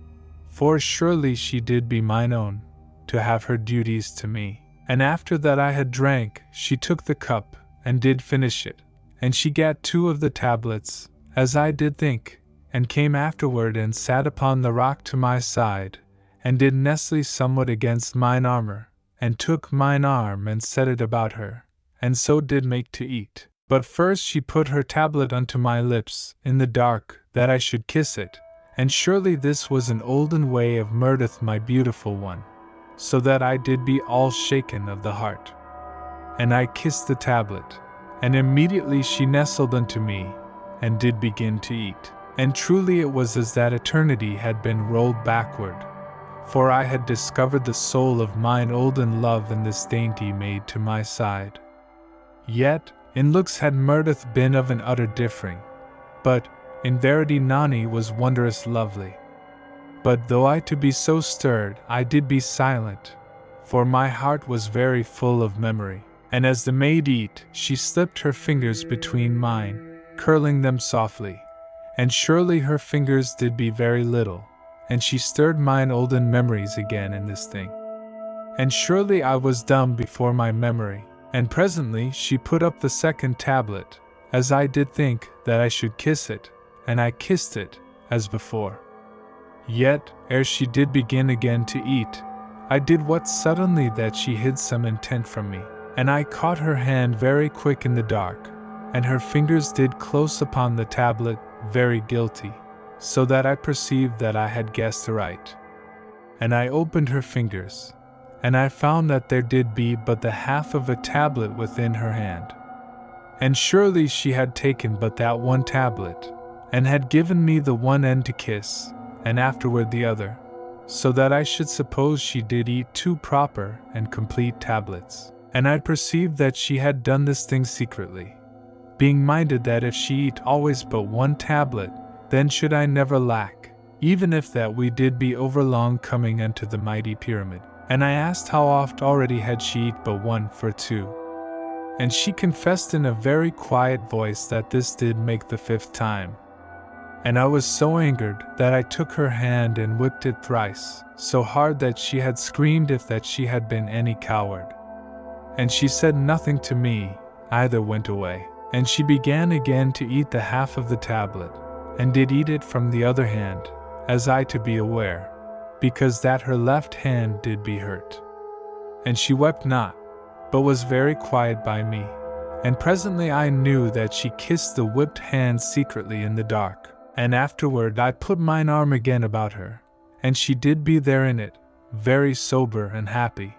For surely she did be mine own, to have her duties to me. And after that I had drank, she took the cup, and did finish it, and she gat 2 of the tablets, as I did think, and came afterward and sat upon the rock to my side, and did nestle somewhat against mine armor, and took mine arm and set it about her, and so did make to eat. But first she put her tablet unto my lips, in the dark, that I should kiss it, and surely this was an olden way of murdereth my beautiful one, so that I did be all shaken of the heart. And I kissed the tablet, and immediately she nestled unto me, and did begin to eat. And truly it was as that eternity had been rolled backward, for I had discovered the soul of mine olden love in this dainty maid to my side. Yet, in looks had Murdoth been of an utter differing, but, in verity Nani was wondrous lovely. But though I to be so stirred, I did be silent, for my heart was very full of memory, and as the maid eat, she slipped her fingers between mine, curling them softly, and surely her fingers did be very little, and she stirred mine olden memories again in this thing. And surely I was dumb before my memory, and presently she put up the second tablet, as I did think that I should kiss it, and I kissed it, as before. Yet, ere she did begin again to eat, I did what suddenly that she hid some intent from me, and I caught her hand very quick in the dark, and her fingers did close upon the tablet, very guilty, so that I perceived that I had guessed aright. And I opened her fingers, and I found that there did be but the half of a tablet within her hand. And surely she had taken but that one tablet, and had given me the one end to kiss, and afterward the other, so that I should suppose she did eat 2 proper and complete tablets. And I perceived that she had done this thing secretly, being minded that if she eat always but 1 tablet, then should I never lack, even if that we did be overlong coming unto the mighty pyramid. And I asked how oft already had she eat but 1 for 2. And she confessed in a very quiet voice that this did make the 5th time. And I was so angered that I took her hand and whipped it thrice, so hard that she had screamed if that she had been any coward. And she said nothing to me, either went away. And she began again to eat the half of the tablet, and did eat it from the other hand, as I to be aware, because that her left hand did be hurt. And she wept not, but was very quiet by me, and presently I knew that she kissed the whipped hand secretly in the dark, and afterward I put mine arm again about her, and she did be there in it, very sober and happy.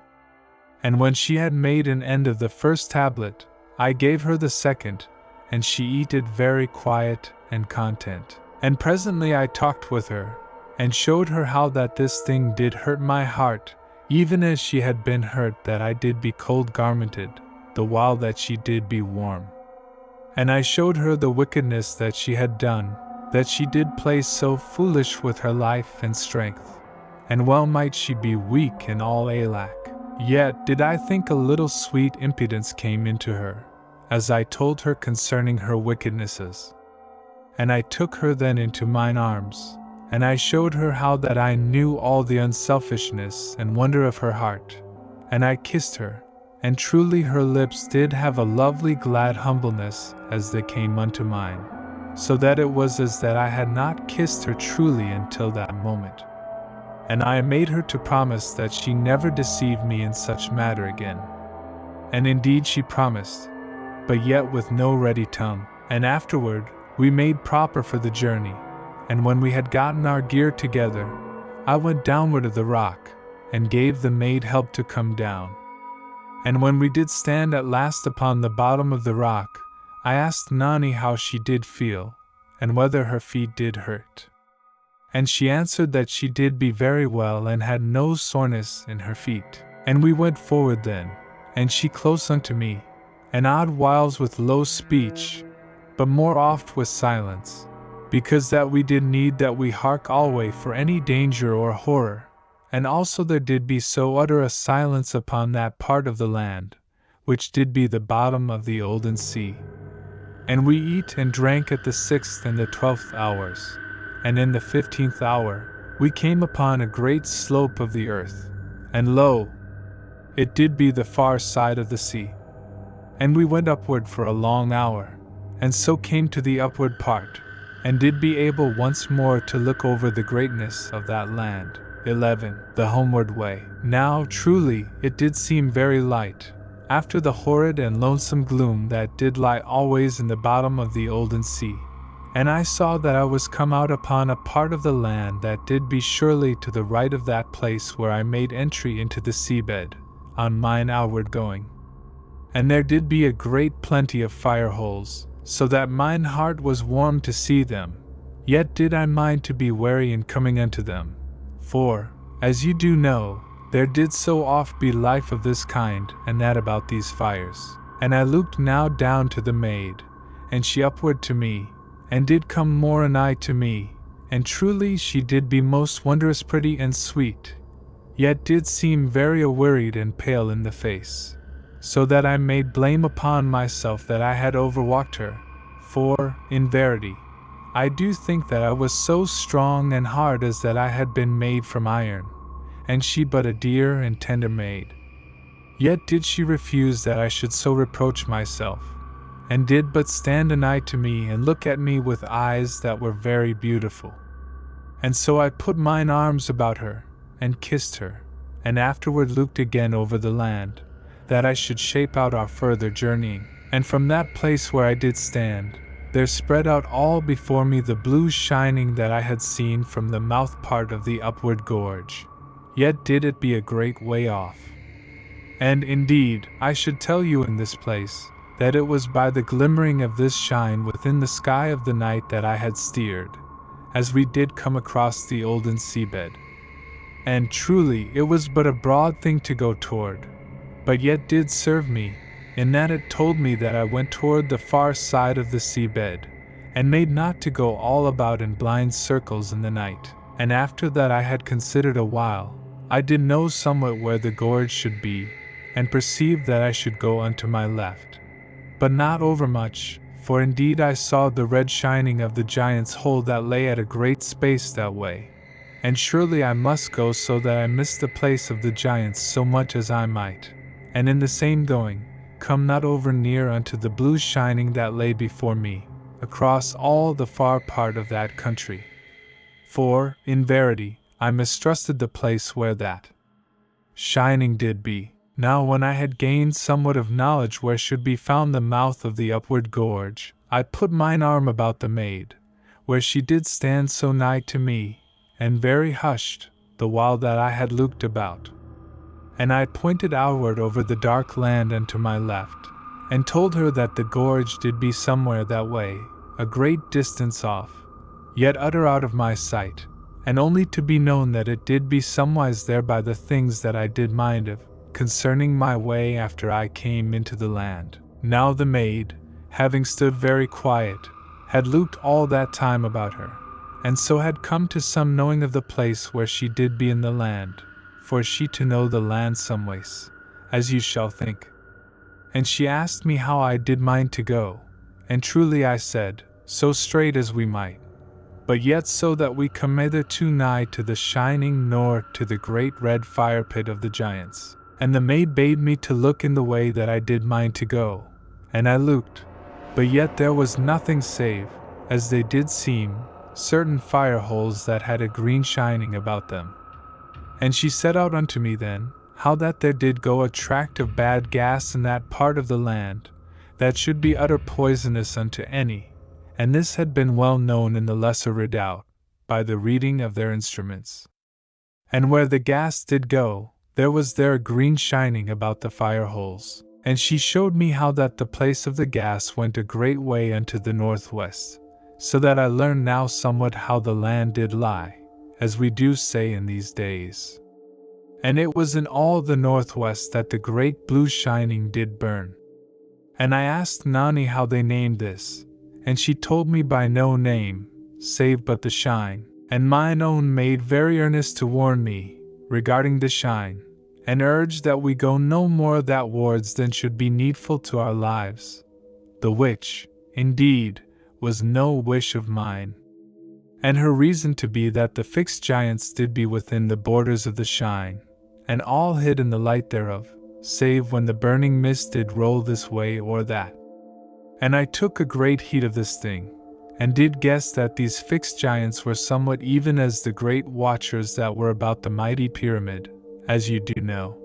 And when she had made an end of the first tablet, I gave her the second, and she eat it very quiet and content. And presently I talked with her, and showed her how that this thing did hurt my heart, even as she had been hurt that I did be cold garmented, the while that she did be warm. And I showed her the wickedness that she had done, that she did play so foolish with her life and strength. And well might she be weak and all alack. Yet did I think a little sweet impudence came into her, as I told her concerning her wickednesses. And I took her then into mine arms, and I showed her how that I knew all the unselfishness and wonder of her heart. And I kissed her, and truly her lips did have a lovely glad humbleness as they came unto mine, so that it was as that I had not kissed her truly until that moment. And I made her to promise that she never deceived me in such matter again. And indeed she promised, but yet with no ready tongue. And afterward, we made proper for the journey, and when we had gotten our gear together, I went downward of the rock, and gave the maid help to come down. And when we did stand at last upon the bottom of the rock, I asked Nani how she did feel, and whether her feet did hurt. And she answered that she did be very well and had no soreness in her feet. And we went forward then, and she close unto me, and odd whiles with low speech, but more oft with silence, because that we did need that we hark alway for any danger or horror, and also there did be so utter a silence upon that part of the land, which did be the bottom of the olden sea. And we eat and drank at the 6th and the 12th hours, and in the 15th hour we came upon a great slope of the earth, and lo, it did be the far side of the sea. And we went upward for a long hour, and so came to the upward part, and did be able once more to look over the greatness of that land. 11. The homeward way. Now truly it did seem very light, after the horrid and lonesome gloom that did lie always in the bottom of the olden sea. And I saw that I was come out upon a part of the land that did be surely to the right of that place where I made entry into the seabed, on mine outward going. And there did be a great plenty of fire holes, so that mine heart was warm to see them, yet did I mind to be wary in coming unto them. For, as you do know, there did so oft be life of this kind and that about these fires. And I looked now down to the maid, and she upward to me, and did come more anigh to me, and truly she did be most wondrous pretty and sweet, yet did seem very awearied and pale in the face, so that I made blame upon myself that I had overwalked her, for, in verity, I do think that I was so strong and hard as that I had been made from iron, and she but a dear and tender maid. Yet did she refuse that I should so reproach myself, and did but stand anigh to me and look at me with eyes that were very beautiful. And so I put mine arms about her, and kissed her, and afterward looked again over the land, that I should shape out our further journeying. And from that place where I did stand, there spread out all before me the blue shining that I had seen from the mouth part of the upward gorge, yet did it be a great way off. And indeed, I should tell you in this place, that it was by the glimmering of this shine within the sky of the night that I had steered, as we did come across the olden seabed. And truly it was but a broad thing to go toward, but yet did serve me, in that it told me that I went toward the far side of the seabed, and made not to go all about in blind circles in the night. And after that I had considered a while, I did know somewhat where the gorge should be, and perceived that I should go unto my left, but not overmuch, for indeed I saw the red shining of the giant's hole that lay at a great space that way, and surely I must go so that I missed the place of the giants so much as I might, and in the same going, come not over near unto the blue shining that lay before me, across all the far part of that country. For, in verity, I mistrusted the place where that shining did be. Now when I had gained somewhat of knowledge where should be found the mouth of the upward gorge, I put mine arm about the maid, where she did stand so nigh to me, and very hushed, the while that I had looked about. And I pointed outward over the dark land unto my left, and told her that the gorge did be somewhere that way, a great distance off, yet utter out of my sight, and only to be known that it did be somewise there by the things that I did mind of, concerning my way after I came into the land. Now the maid, having stood very quiet, had looked all that time about her, and so had come to some knowing of the place where she did be in the land, for she to know the land some ways, as you shall think. And she asked me how I did mind to go, and truly I said, so straight as we might, but yet so that we come neither too nigh to the shining nor to the great red fire pit of the giants. And the maid bade me to look in the way that I did mind to go, and I looked, but yet there was nothing save, as they did seem, certain fire holes that had a green shining about them. And she set out unto me then, how that there did go a tract of bad gas in that part of the land, that should be utter poisonous unto any, and this had been well known in the Lesser Redoubt, by the reading of their instruments. And where the gas did go, there was there a green shining about the fire holes, and she showed me how that the place of the gas went a great way unto the northwest, so that I learned now somewhat how the land did lie, as we do say in these days. And it was in all the northwest that the great blue shining did burn. And I asked Nani how they named this, and she told me by no name, save but the shine, and mine own maid very earnest to warn me, regarding the shine, and urged that we go no more that wards than should be needful to our lives, the which, indeed, was no wish of mine. And her reason to be that the fixed giants did be within the borders of the shine, and all hid in the light thereof, save when the burning mist did roll this way or that. And I took a great heed of this thing, and did guess that these fixed giants were somewhat even as the great watchers that were about the mighty pyramid, as you do know.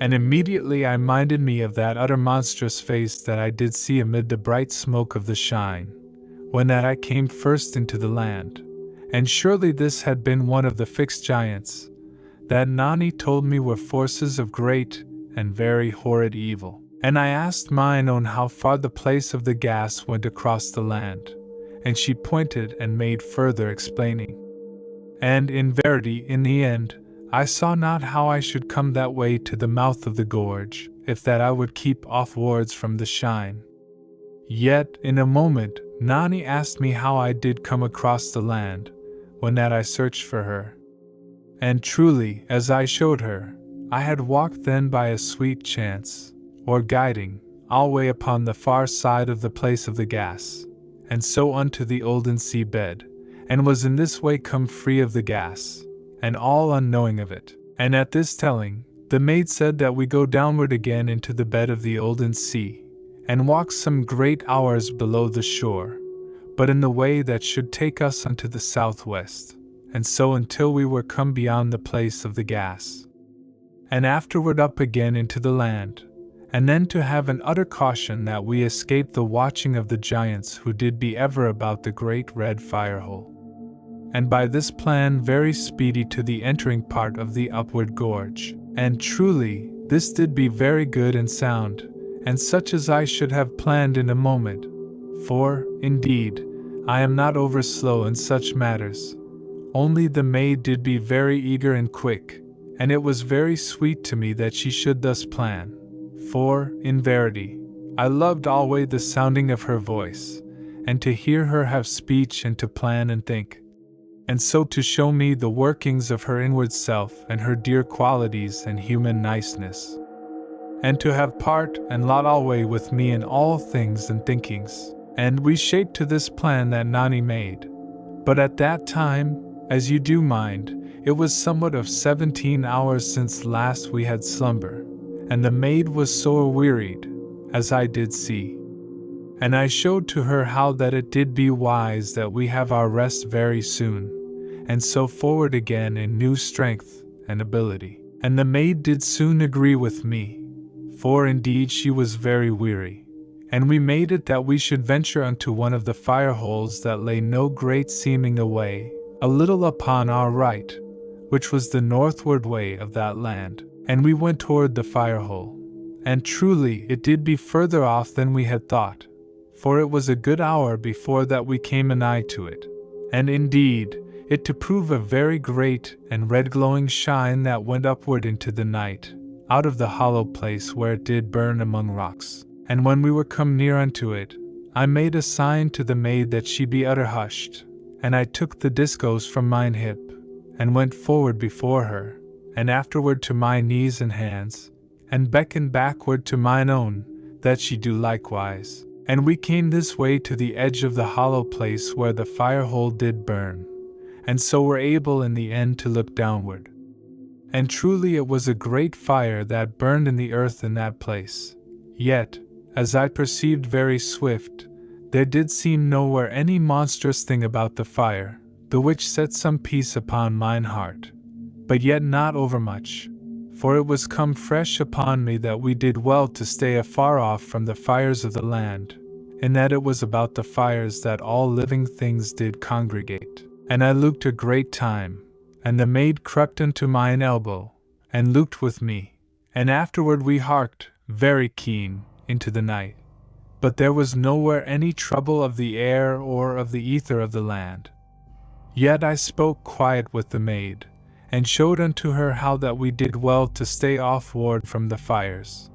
And immediately I minded me of that utter monstrous face that I did see amid the bright smoke of the shine, when that I came first into the land, and surely this had been one of the fixed giants, that Nani told me were forces of great and very horrid evil. And I asked mine own how far the place of the gas went across the land, and she pointed and made further explaining. And in verity, in the end, I saw not how I should come that way to the mouth of the gorge, if that I would keep off wards from the shine. Yet, in a moment, Nani asked me how I did come across the land, when that I searched for her. And truly, as I showed her, I had walked then by a sweet chance, or guiding, alway upon the far side of the place of the gas, and so unto the olden sea bed, and was in this way come free of the gas, and all unknowing of it. And at this telling, the maid said that we go downward again into the bed of the olden sea, and walk some great hours below the shore, but in the way that should take us unto the southwest, and so until we were come beyond the place of the gas, and afterward up again into the land, and then to have an utter caution that we escape the watching of the giants who did be ever about the great red fire hole. And by this plan very speedy to the entering part of the upward gorge. And truly, this did be very good and sound, and such as I should have planned in a moment. For, indeed, I am not over slow in such matters. Only the maid did be very eager and quick, and it was very sweet to me that she should thus plan. For, in verity, I loved alway the sounding of her voice, and to hear her have speech and to plan and think, and so to show me the workings of her inward self and her dear qualities and human niceness, and to have part and lot alway with me in all things and thinkings. And we shaped to this plan that Nani made. But at that time, as you do mind, it was somewhat of 17 hours since last we had slumber, and the maid was sore wearied, as I did see. And I showed to her how that it did be wise that we have our rest very soon, and so forward again in new strength and ability. And the maid did soon agree with me, for indeed she was very weary, and we made it that we should venture unto one of the fire holes that lay no great seeming away, a little upon our right, which was the northward way of that land. And we went toward the fire hole, and truly it did be further off than we had thought, for it was a good hour before that we came anigh to it, and indeed, it to prove a very great and red-glowing shine that went upward into the night, out of the hollow place where it did burn among rocks. And when we were come near unto it, I made a sign to the maid that she be utter hushed, and I took the discos from mine hip, and went forward before her, and afterward to my knees and hands, and beckoned backward to mine own, that she do likewise. And we came this way to the edge of the hollow place where the fire hole did burn, and so were able in the end to look downward. And truly it was a great fire that burned in the earth in that place. Yet, as I perceived very swift, there did seem nowhere any monstrous thing about the fire, the which set some peace upon mine heart, but yet not overmuch, for it was come fresh upon me that we did well to stay afar off from the fires of the land, in that it was about the fires that all living things did congregate. And I looked a great time, and the maid crept unto mine elbow, and looked with me, and afterward we harked, very keen, into the night. But there was nowhere any trouble of the air or of the ether of the land. Yet I spoke quiet with the maid, and showed unto her how that we did well to stay offward from the fires.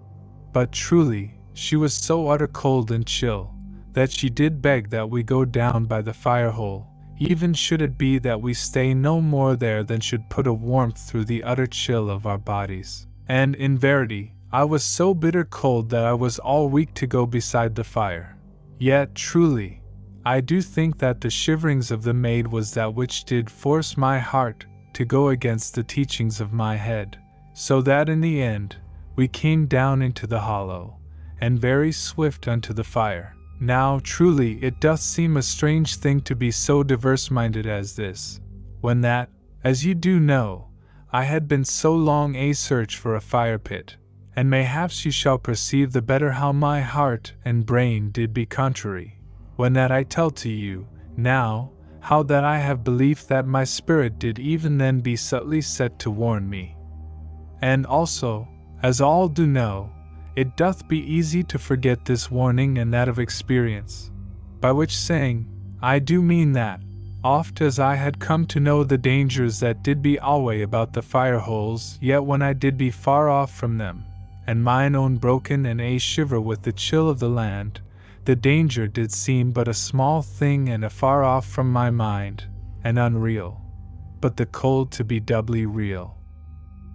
But truly, she was so utter cold and chill, that she did beg that we go down by the fire hole, even should it be that we stay no more there than should put a warmth through the utter chill of our bodies. And in verity, I was so bitter cold that I was all weak to go beside the fire. Yet truly, I do think that the shiverings of the maid was that which did force my heart to go against the teachings of my head, so that in the end, we came down into the hollow, and very swift unto the fire. Now truly it doth seem a strange thing to be so diverse-minded as this, when that, as you do know, I had been so long a search for a fire pit, and mayhaps you shall perceive the better how my heart and brain did be contrary, when that I tell to you, now, how that I have belief that my spirit did even then be subtly set to warn me. And also, as all do know, it doth be easy to forget this warning and that of experience, by which saying, I do mean that, oft as I had come to know the dangers that did be alway about the fire holes, yet when I did be far off from them, and mine own broken and a shiver with the chill of the land, the danger did seem but a small thing and afar off from my mind, and unreal, but the cold to be doubly real.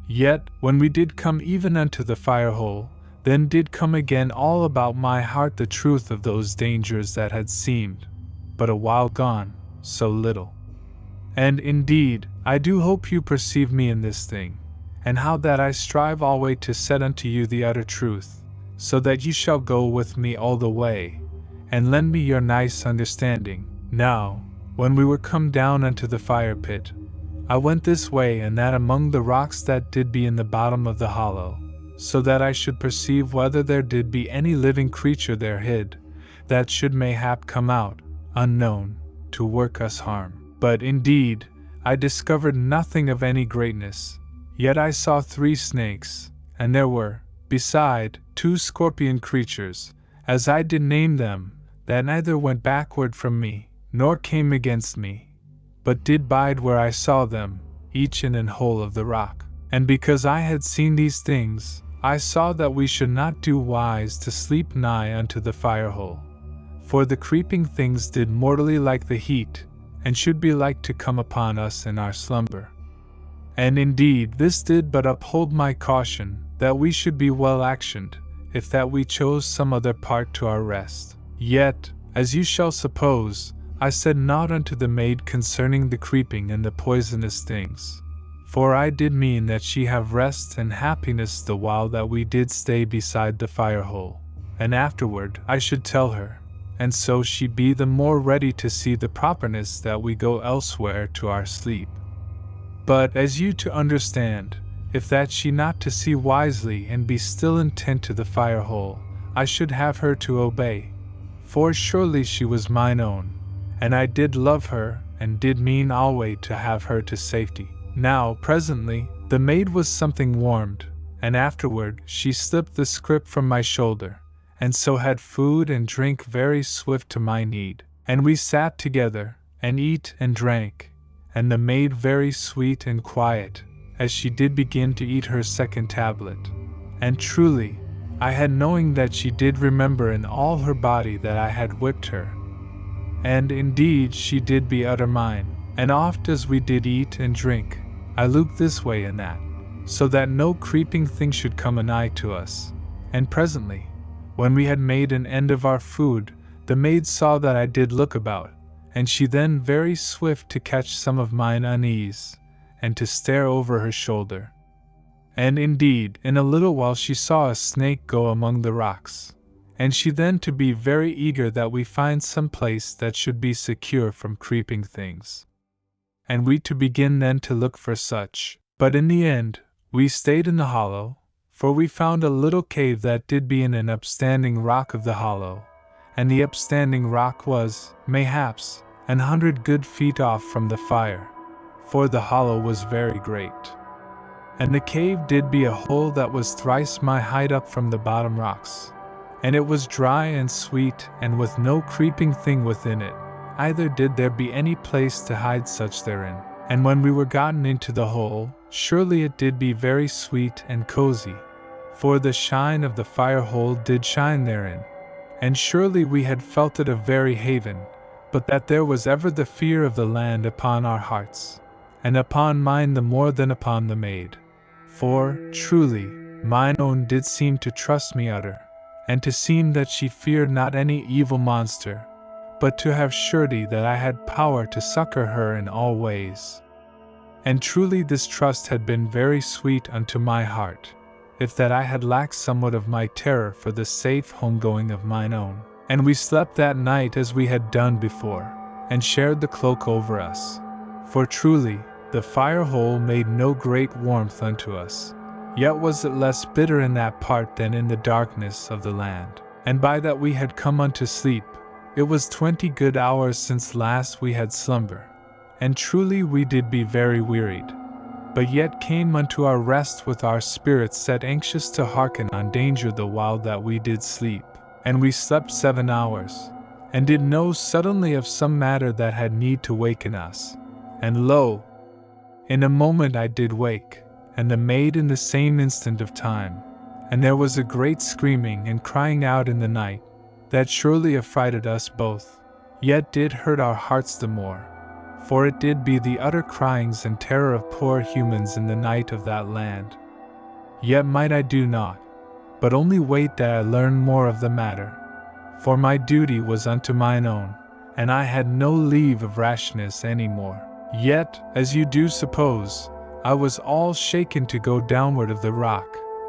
Yet, when we did come even unto the fire hole, then did come again all about my heart the truth of those dangers that had seemed, but a while gone, so little. And indeed, I do hope you perceive me in this thing, and how that I strive alway to set unto you the utter truth, so that you shall go with me all the way, and lend me your nice understanding. Now, when we were come down unto the fire pit, I went this way and that among the rocks that did be in the bottom of the hollow, so that I should perceive whether there did be any living creature there hid, that should mayhap come out, unknown, to work us harm. But indeed, I discovered nothing of any greatness, yet I saw 3 snakes, and there were, beside, 2 scorpion creatures, as I did name them, that neither went backward from me, nor came against me, but did bide where I saw them, each in an hole of the rock. And because I had seen these things, I saw that we should not do wise to sleep nigh unto the fire hole, for the creeping things did mortally like the heat, and should be like to come upon us in our slumber. And indeed this did but uphold my caution, that we should be well actioned, if that we chose some other part to our rest. Yet, as you shall suppose, I said naught unto the maid concerning the creeping and the poisonous things, for I did mean that she have rest and happiness the while that we did stay beside the fire hole, and afterward I should tell her, and so she be the more ready to see the properness that we go elsewhere to our sleep. But as you to understand, if that she not to see wisely and be still intent to the fire hole, I should have her to obey, for surely she was mine own, and I did love her, and did mean alway to have her to safety. Now, presently, the maid was something warmed, and afterward she slipped the scrip from my shoulder, and so had food and drink very swift to my need. And we sat together, and eat and drank, and the maid very sweet and quiet, as she did begin to eat her second tablet. And truly, I had knowing that she did remember in all her body that I had whipped her. And indeed she did be utter mine, and oft as we did eat and drink, I looked this way and that, so that no creeping thing should come anigh to us. And presently, when we had made an end of our food, the maid saw that I did look about, and she then very swift to catch some of mine unease, and to stare over her shoulder. And indeed, in a little while she saw a snake go among the rocks, and she then to be very eager that we find some place that should be secure from creeping things. And we to begin then to look for such, but in the end, we stayed in the hollow, for we found a little cave that did be in an upstanding rock of the hollow, and the upstanding rock was, mayhaps, 100 good feet off from the fire, for the hollow was very great. And the cave did be a hole that was thrice my height up from the bottom rocks, and it was dry and sweet, and with no creeping thing within it, either did there be any place to hide such therein. And when we were gotten into the hole, surely it did be very sweet and cozy, for the shine of the fire hole did shine therein, and surely we had felt it a very haven, but that there was ever the fear of the land upon our hearts, and upon mine the more than upon the maid. For, truly, mine own did seem to trust me utter, and to seem that she feared not any evil monster, but to have surety that I had power to succor her in all ways. And truly this trust had been very sweet unto my heart, if that I had lacked somewhat of my terror for the safe homegoing of mine own. And we slept that night as we had done before, and shared the cloak over us. For truly, the fire hole made no great warmth unto us, yet was it less bitter in that part than in the darkness of the land. And by that we had come unto sleep, it was 20 good hours since last we had slumber, and truly we did be very wearied, but yet came unto our rest with our spirits set anxious to hearken on danger the while that we did sleep. And we slept 7 hours, and did know suddenly of some matter that had need to waken us. And lo! In a moment I did wake, and the maid in the same instant of time, and there was a great screaming and crying out in the night, that surely affrighted us both, yet did hurt our hearts the more, for it did be the utter cryings and terror of poor humans in the night of that land. Yet might I do naught, but only wait that I learn more of the matter, for my duty was unto mine own, and I had no leave of rashness any more. Yet, as you do suppose, I was all shaken to go downward of the rock,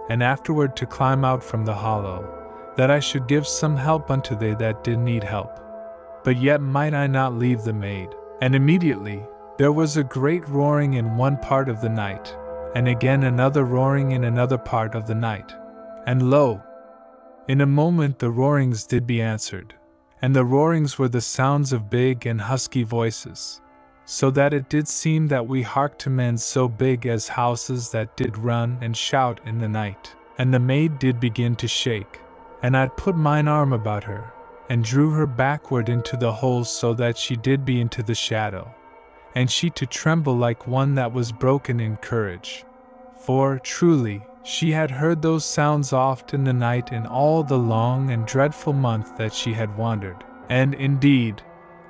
and afterward to climb out from the hollow, that I should give some help unto they that did need help. But yet might I not leave the maid. And immediately, there was a great roaring in one part of the night, and again another roaring in another part of the night. And lo! In a moment the roarings did be answered, and the roarings were the sounds of big and husky voices, so that it did seem that we harked to men so big as houses that did run and shout in the night. And the maid did begin to shake, and I put mine arm about her, and drew her backward into the hole so that she did be into the shadow, and she to tremble like one that was broken in courage. For, truly, she had heard those sounds oft in the night in all the long and dreadful month that she had wandered. And indeed,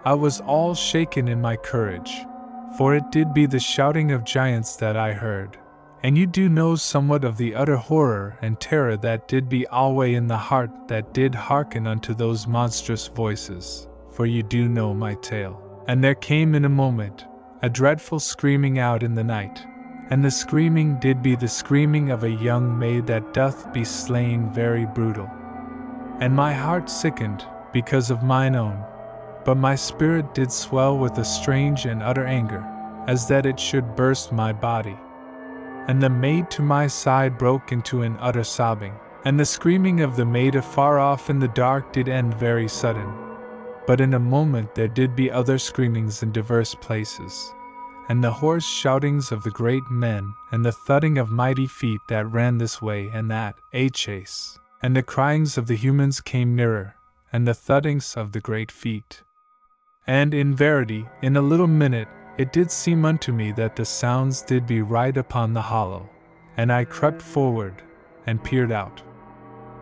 I was all shaken in my courage, for it did be the shouting of giants that I heard, and you do know somewhat of the utter horror and terror that did be alway in the heart that did hearken unto those monstrous voices, for you do know my tale. And there came in a moment a dreadful screaming out in the night, and the screaming did be the screaming of a young maid that doth be slain very brutal. And my heart sickened because of mine own, but my spirit did swell with a strange and utter anger, as that it should burst my body. And the maid to my side broke into an utter sobbing, and the screaming of the maid afar off in the dark did end very sudden. But in a moment there did be other screamings in divers places, and the hoarse shoutings of the great men, and the thudding of mighty feet that ran this way and that, a chase, and the cryings of the humans came nearer, and the thuddings of the great feet. And in verity, in a little minute, it did seem unto me that the sounds did be right upon the hollow, and I crept forward, and peered out.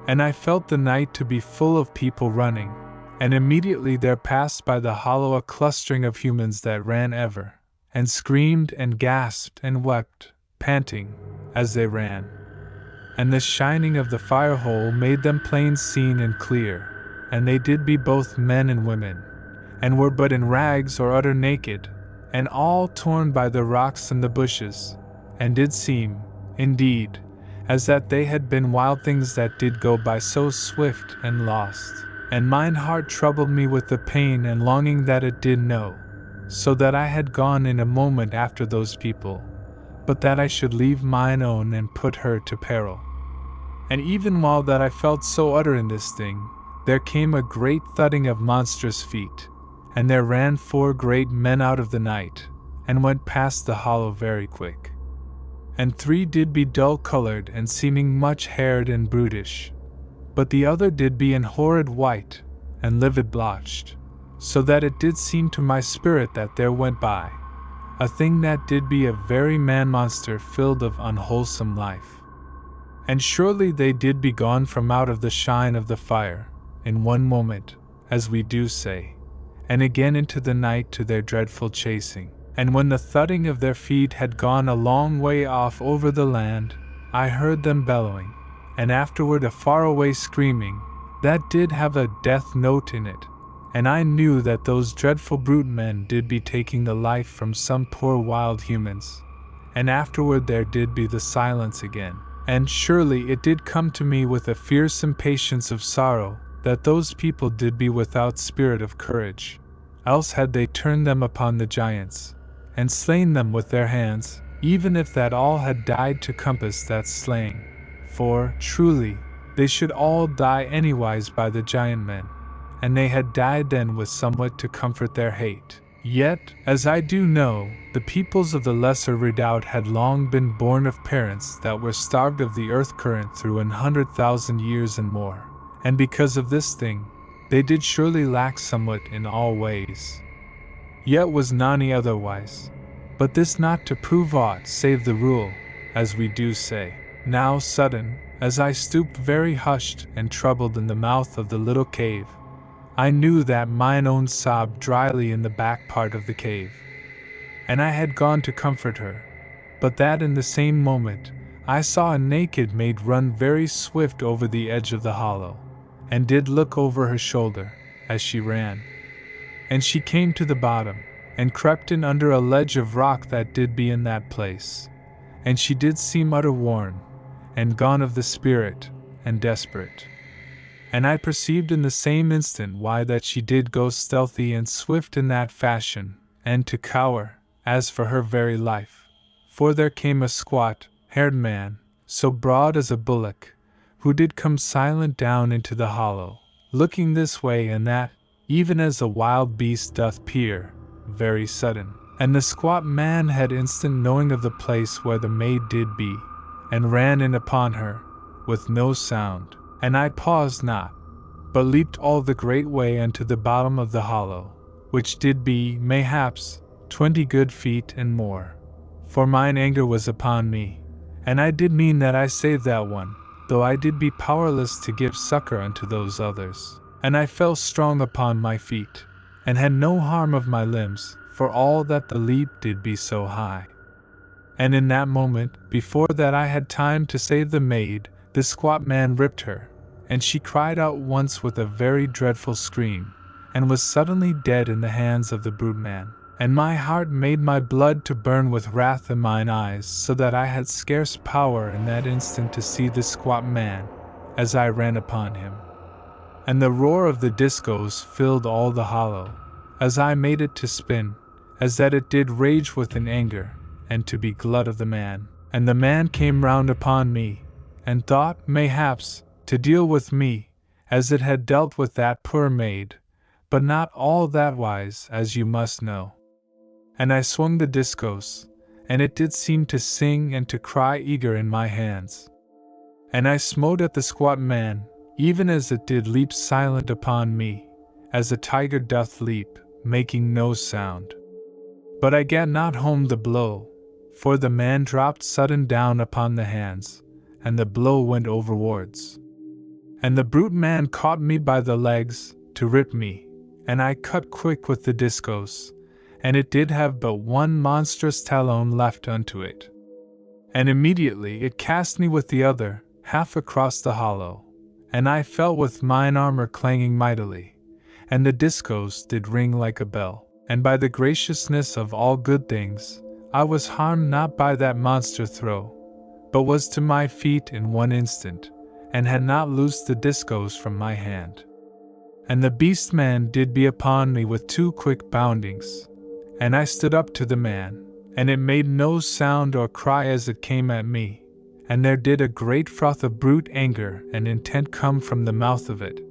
And I felt the night to be full of people running, and immediately there passed by the hollow a clustering of humans that ran ever, and screamed and gasped and wept, panting, as they ran. And the shining of the fire hole made them plain seen and clear, and they did be both men and women, and were but in rags or utter naked, and all torn by the rocks and the bushes, and did seem, indeed, as that they had been wild things that did go by so swift and lost. And mine heart troubled me with the pain and longing that it did know, so that I had gone in a moment after those people, but that I should leave mine own and put her to peril. And even while that I felt so utter in this thing, there came a great thudding of monstrous feet, and there ran 4 great men out of the night, and went past the hollow very quick. And 3 did be dull-colored and seeming much haired and brutish, but the other did be in horrid white, and livid blotched, so that it did seem to my spirit that there went by a thing that did be a very man-monster filled of unwholesome life. And surely they did be gone from out of the shine of the fire, in one moment, as we do say, and again into the night to their dreadful chasing. And when the thudding of their feet had gone a long way off over the land, I heard them bellowing, and afterward a far-away screaming, that did have a death note in it, and I knew that those dreadful brute men did be taking the life from some poor wild humans. And afterward there did be the silence again, and surely it did come to me with a fierce impatience of sorrow, that those people did be without spirit of courage, else had they turned them upon the giants, and slain them with their hands, even if that all had died to compass that slaying. For, truly, they should all die anywise by the giant men, and they had died then with somewhat to comfort their hate. Yet, as I do know, the peoples of the Lesser Redoubt had long been born of parents that were starved of the earth current through 100,000 years and more, and because of this thing, they did surely lack somewhat in all ways. Yet was none otherwise, but this not to prove aught save the rule, as we do say. Now sudden, as I stooped very hushed and troubled in the mouth of the little cave, I knew that mine own sobbed dryly in the back part of the cave, and I had gone to comfort her, but that in the same moment, I saw a naked maid run very swift over the edge of the hollow, and did look over her shoulder, as she ran. And she came to the bottom, and crept in under a ledge of rock that did be in that place, and she did seem utter worn, and gone of the spirit, and desperate. And I perceived in the same instant why that she did go stealthy and swift in that fashion, and to cower, as for her very life. For there came a squat, haired man, so broad as a bullock, who did come silent down into the hollow, looking this way and that, even as a wild beast doth peer, very sudden. And the squat man had instant knowing of the place where the maid did be, and ran in upon her, with no sound. And I paused not, but leaped all the great way unto the bottom of the hollow, which did be, mayhaps, 20 good feet and more. For mine anger was upon me, and I did mean that I saved that one, though I did be powerless to give succor unto those others. And I fell strong upon my feet, and had no harm of my limbs, for all that the leap did be so high. And in that moment, before that I had time to save the maid, the squat man ripped her, and she cried out once with a very dreadful scream, and was suddenly dead in the hands of the brute man. And my heart made my blood to burn with wrath in mine eyes, so that I had scarce power in that instant to see the squat man, as I ran upon him. And the roar of the discos filled all the hollow, as I made it to spin, as that it did rage with an anger, and to be glut of the man. And the man came round upon me, and thought, mayhaps, to deal with me, as it had dealt with that poor maid, but not all that wise, as you must know. And I swung the discos, and it did seem to sing and to cry eager in my hands. And I smote at the squat man, even as it did leap silent upon me, as a tiger doth leap, making no sound. But I gat not home the blow, for the man dropped sudden down upon the hands, and the blow went overwards. And the brute man caught me by the legs, to rip me, and I cut quick with the discos, and it did have but one monstrous talon left unto it. And immediately it cast me with the other, half across the hollow, and I fell with mine armor clanging mightily, and the discos did ring like a bell. And by the graciousness of all good things, I was harmed not by that monster throw, but was to my feet in one instant, and had not loosed the discos from my hand. And the beast man did be upon me with 2 quick boundings, and I stood up to the man, and it made no sound or cry as it came at me, and there did a great froth of brute anger and intent come from the mouth of it,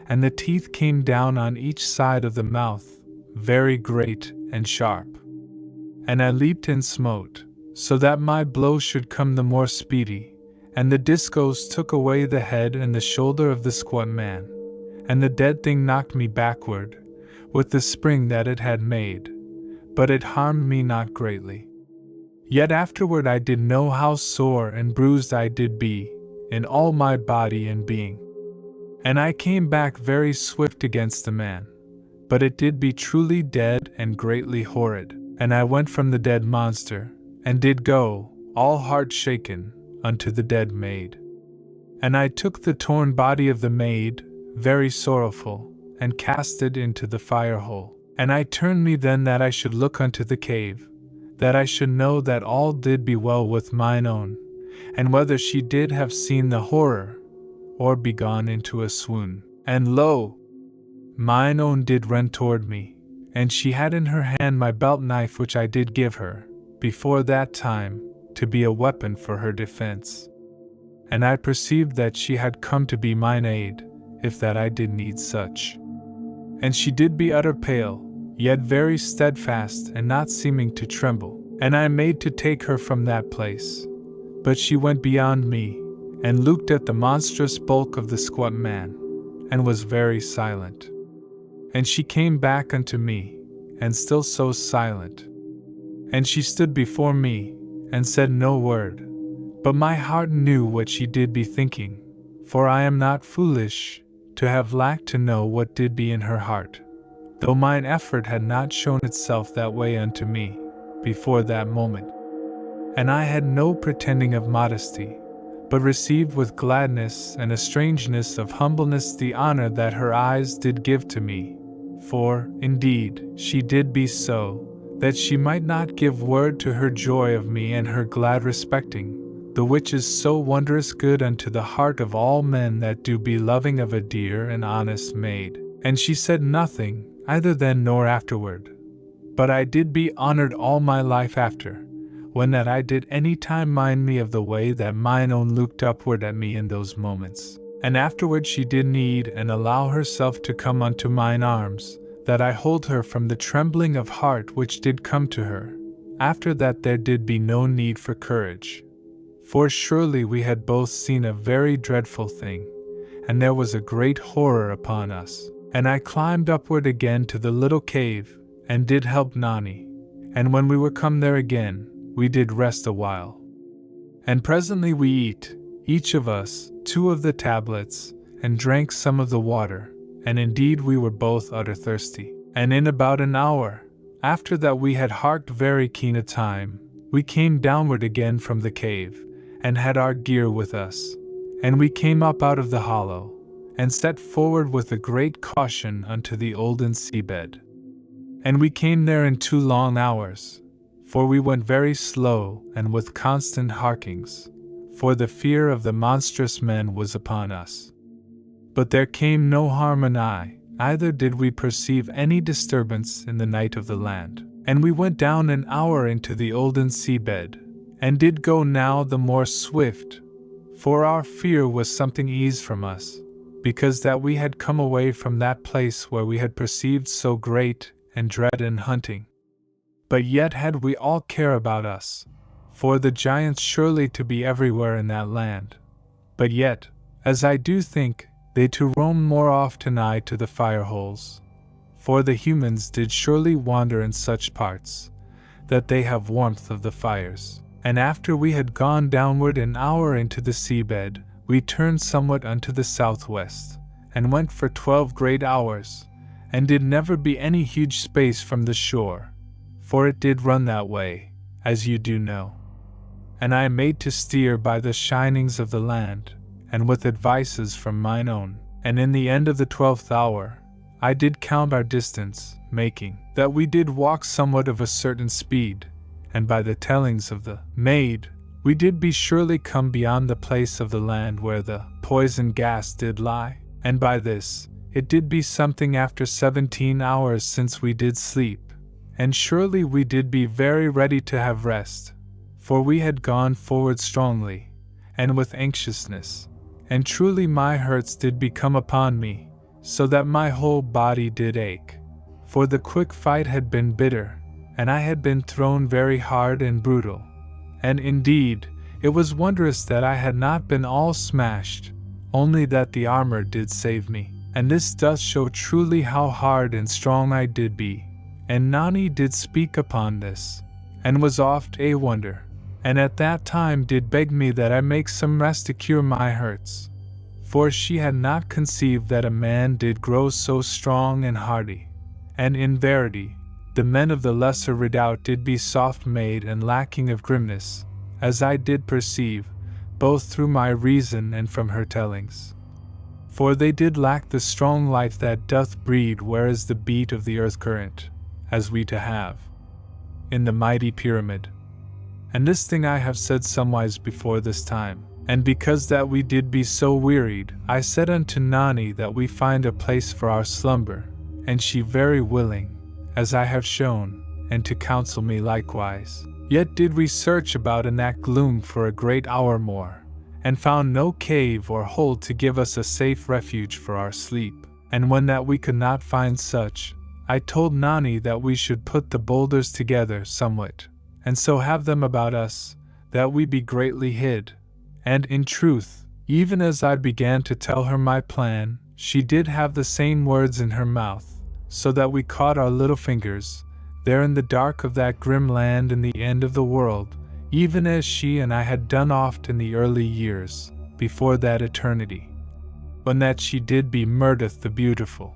and the teeth came down on each side of the mouth, very great and sharp. And I leaped and smote, so that my blow should come the more speedy, and the discos took away the head and the shoulder of the squat man, and the dead thing knocked me backward, with the spring that it had made, but it harmed me not greatly. Yet afterward I did know how sore and bruised I did be, in all my body and being. And I came back very swift against the man, but it did be truly dead and greatly horrid, and I went from the dead monster, and did go, all heart shaken, unto the dead maid. And I took the torn body of the maid, very sorrowful, and cast it into the fire hole. And I turned me then that I should look unto the cave, that I should know that all did be well with mine own, and whether she did have seen the horror, or be gone into a swoon. And lo! Mine own did run toward me, and she had in her hand my belt knife which I did give her, before that time, to be a weapon for her defense. And I perceived that she had come to be mine aid, if that I did need such. And she did be utter pale, yet very steadfast and not seeming to tremble, and I made to take her from that place. But she went beyond me, and looked at the monstrous bulk of the squat man, and was very silent. And she came back unto me, and still so silent. And she stood before me, and said no word, but my heart knew what she did be thinking, for I am not foolish, to have lacked to know what did be in her heart, though mine effort had not shown itself that way unto me, before that moment. And I had no pretending of modesty, but received with gladness and a strangeness of humbleness the honor that her eyes did give to me, for, indeed, she did be so, that she might not give word to her joy of me and her glad respecting, the which is so wondrous good unto the heart of all men that do be loving of a dear and honest maid. And she said nothing, either then nor afterward. But I did be honored all my life after, when that I did any time mind me of the way that mine own looked upward at me in those moments. And afterward she did need and allow herself to come unto mine arms, that I hold her from the trembling of heart which did come to her. After that there did be no need for courage. For surely we had both seen a very dreadful thing, and there was a great horror upon us. And I climbed upward again to the little cave, and did help Nani, and when we were come there again, we did rest a while. And presently we eat, each of us, 2 of the tablets, and drank some of the water, and indeed we were both utter thirsty. And in about an hour, after that we had harked very keen a time, we came downward again from the cave, and had our gear with us, and we came up out of the hollow, and set forward with a great caution unto the olden seabed. And we came there in 2 long hours, for we went very slow and with constant harkings, for the fear of the monstrous men was upon us. But there came no harm anigh, neither did we perceive any disturbance in the night of the land. And we went down an hour into the olden seabed, and did go now the more swift, for our fear was something eased from us, because that we had come away from that place where we had perceived so great and dread in hunting. But yet had we all care about us, for the giants surely to be everywhere in that land. But yet, as I do think, they to roam more often nigh to the fire holes, for the humans did surely wander in such parts, that they have warmth of the fires. And after we had gone downward an hour into the seabed, we turned somewhat unto the southwest, and went for 12 great hours, and did never be any huge space from the shore, for it did run that way, as you do know. And I made to steer by the shinings of the land, and with advices from mine own, and in the end of the 12th hour, I did count our distance, making that we did walk somewhat of a certain speed, and by the tellings of the maid, we did be surely come beyond the place of the land where the poison gas did lie, and by this, it did be something after 17 hours since we did sleep, and surely we did be very ready to have rest, for we had gone forward strongly, and with anxiousness, and truly my hurts did become upon me, so that my whole body did ache, for the quick fight had been bitter, and I had been thrown very hard and brutal, and indeed, it was wondrous that I had not been all smashed, only that the armor did save me, and this doth show truly how hard and strong I did be, and Nani did speak upon this, and was oft a wonder, and at that time did beg me that I make some rest to cure my hurts, for she had not conceived that a man did grow so strong and hardy, and in verity, the men of the lesser redoubt did be soft-made and lacking of grimness, as I did perceive, both through my reason and from her tellings. For they did lack the strong life that doth breed where is the beat of the earth current, as we to have in the mighty pyramid. And this thing I have said somewise before this time, and because that we did be so wearied, I said unto Nani that we find a place for our slumber, and she very willing, as I have shown, and to counsel me likewise. Yet did we search about in that gloom for a great hour more, and found no cave or hole to give us a safe refuge for our sleep, and when that we could not find such, I told Nani that we should put the boulders together somewhat, and so have them about us, that we be greatly hid. And in truth, even as I began to tell her my plan, she did have the same words in her mouth, so that we caught our little fingers, there in the dark of that grim land in the end of the world, even as she and I had done oft in the early years, before that eternity, when that she did be Murdeth the Beautiful.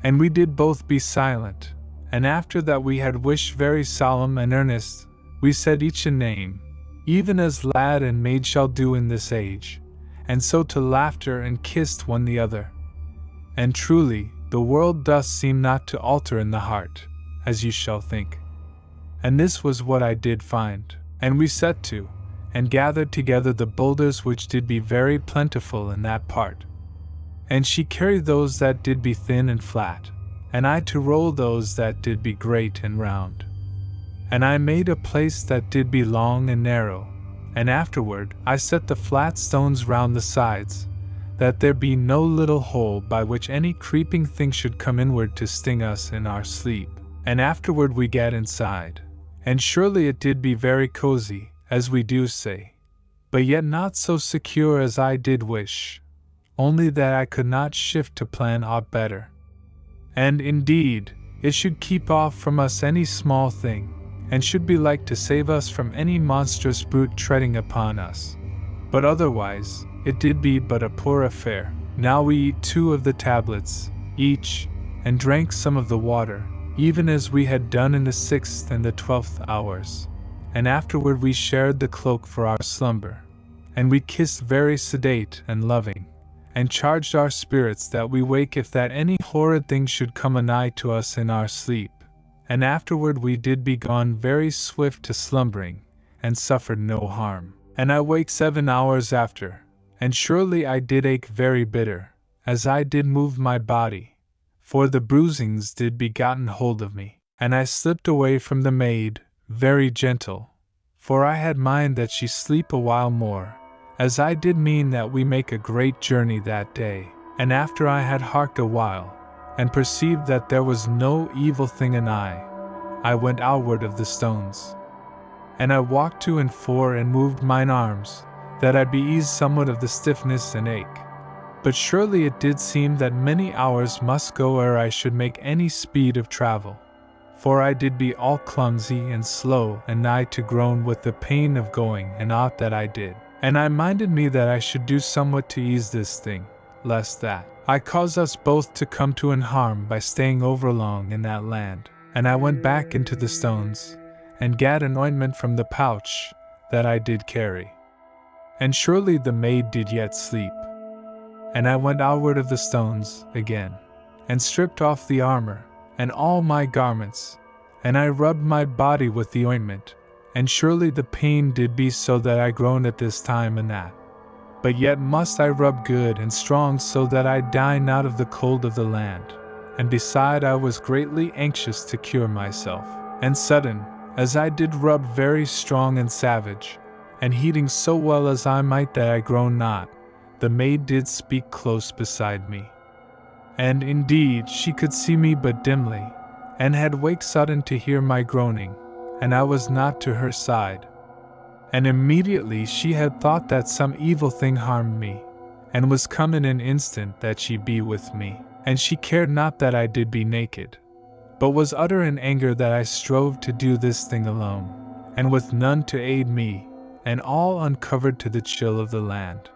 And we did both be silent, and after that we had wished very solemn and earnest, we said each a name, even as lad and maid shall do in this age, and so to laughter and kissed one the other. And truly, the world doth seem not to alter in the heart, as you shall think. And this was what I did find, and we set to, and gathered together the boulders which did be very plentiful in that part. And she carried those that did be thin and flat, and I to roll those that did be great and round. And I made a place that did be long and narrow, and afterward I set the flat stones round the sides, that there be no little hole by which any creeping thing should come inward to sting us in our sleep. And afterward we gat inside, and surely it did be very cozy, as we do say, but yet not so secure as I did wish, only that I could not shift to plan aught better. And indeed, it should keep off from us any small thing, and should be like to save us from any monstrous brute treading upon us. But otherwise, it did be but a poor affair. Now we eat 2 of the tablets, each, and drank some of the water, even as we had done in the 6th and the 12th hours. And afterward we shared the cloak for our slumber, and we kissed very sedate and loving, and charged our spirits that we wake if that any horrid thing should come anigh to us in our sleep. And afterward we did be gone very swift to slumbering, and suffered no harm. And I wake 7 hours after, and surely I did ache very bitter, as I did move my body, for the bruisings did be gotten hold of me. And I slipped away from the maid, very gentle, for I had mind that she sleep a while more, as I did mean that we make a great journey that day. And after I had harked a while, and perceived that there was no evil thing anigh, I went outward of the stones. And I walked to and fro and moved mine arms, that I be eased somewhat of the stiffness and ache. But surely it did seem that many hours must go ere I should make any speed of travel, for I did be all clumsy and slow and nigh to groan with the pain of going and aught that I did. And I minded me that I should do somewhat to ease this thing, lest that I cause us both to come to an harm by staying overlong in that land. And I went back into the stones, and gat an ointment from the pouch that I did carry. And surely the maid did yet sleep. And I went outward of the stones again, and stripped off the armor, and all my garments, and I rubbed my body with the ointment, and surely the pain did be so that I groaned at this time and that. But yet must I rub good and strong so that I die not of the cold of the land. And beside I was greatly anxious to cure myself. And sudden, as I did rub very strong and savage, and heating so well as I might that I groaned not, the maid did speak close beside me. And indeed she could see me but dimly, and had waked sudden to hear my groaning, and I was not to her side. And immediately she had thought that some evil thing harmed me, and was come in an instant that she be with me. And she cared not that I did be naked, but was utter in anger that I strove to do this thing alone, and with none to aid me, and all uncovered to the chill of the land.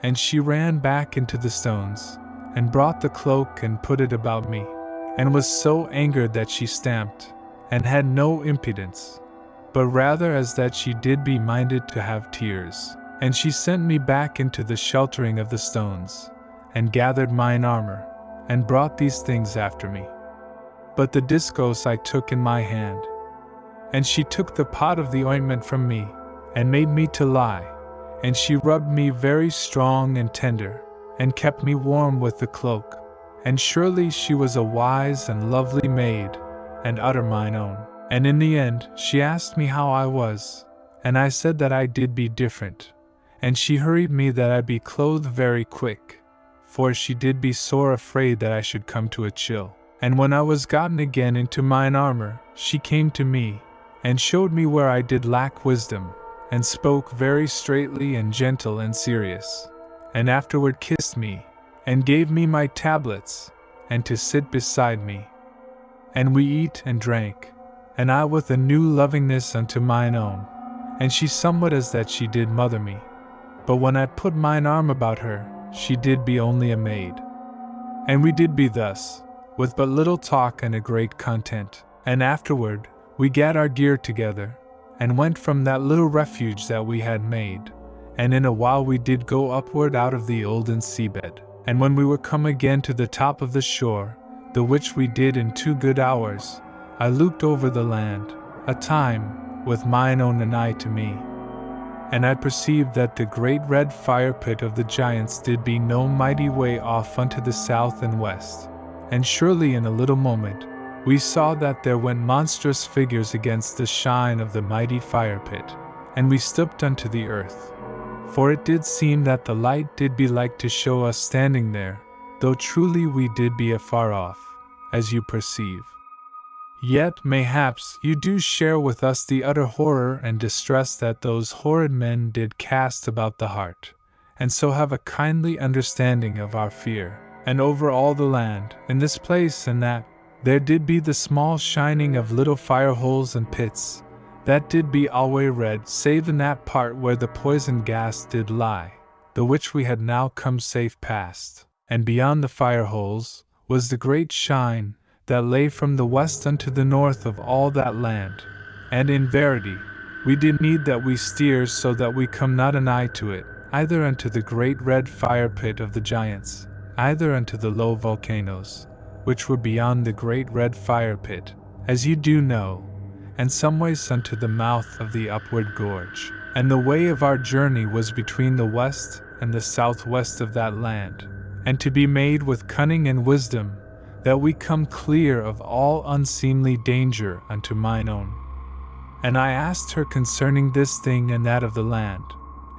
And she ran back into the stones, and brought the cloak and put it about me, and was so angered that she stamped, and had no impudence, but rather as that she did be minded to have tears. And she sent me back into the sheltering of the stones, and gathered mine armor, and brought these things after me. But the discos I took in my hand. And she took the pot of the ointment from me, and made me to lie, and she rubbed me very strong and tender, and kept me warm with the cloak. And surely she was a wise and lovely maid, and utter mine own. And in the end she asked me how I was, and I said that I did be different, and she hurried me that I be clothed very quick, for she did be sore afraid that I should come to a chill. And when I was gotten again into mine armor, she came to me, and showed me where I did lack wisdom, and spoke very straightly and gentle and serious, and afterward kissed me, and gave me my tablets, and to sit beside me. And we eat and drank, and I with a new lovingness unto mine own, and she somewhat as that she did mother me. But when I put mine arm about her, she did be only a maid. And we did be thus, with but little talk and a great content. And afterward, we gat our gear together, and went from that little refuge that we had made, and in a while we did go upward out of the olden seabed. And when we were come again to the top of the shore, the which we did in 2 good hours, I looked over the land, a time, with mine own eye to me. And I perceived that the great red fire pit of the giants did be no mighty way off unto the south and west. And surely in a little moment, we saw that there went monstrous figures against the shine of the mighty fire pit, and we stooped unto the earth. For it did seem that the light did be like to show us standing there, though truly we did be afar off, as you perceive. Yet, mayhaps, you do share with us the utter horror and distress that those horrid men did cast about the heart, and so have a kindly understanding of our fear. And over all the land, in this place and that, there did be the small shining of little fire holes and pits, that did be alway red, save in that part where the poison gas did lie, the which we had now come safe past. And beyond the fire holes was the great shine, that lay from the west unto the north of all that land. And in verity, we did need that we steer so that we come not anigh to it, either unto the great red fire pit of the giants, either unto the low volcanoes, which were beyond the great red fire pit, as you do know, and someways unto the mouth of the upward gorge. And the way of our journey was between the west and the southwest of that land, and to be made with cunning and wisdom, that we come clear of all unseemly danger unto mine own. And I asked her concerning this thing and that of the land,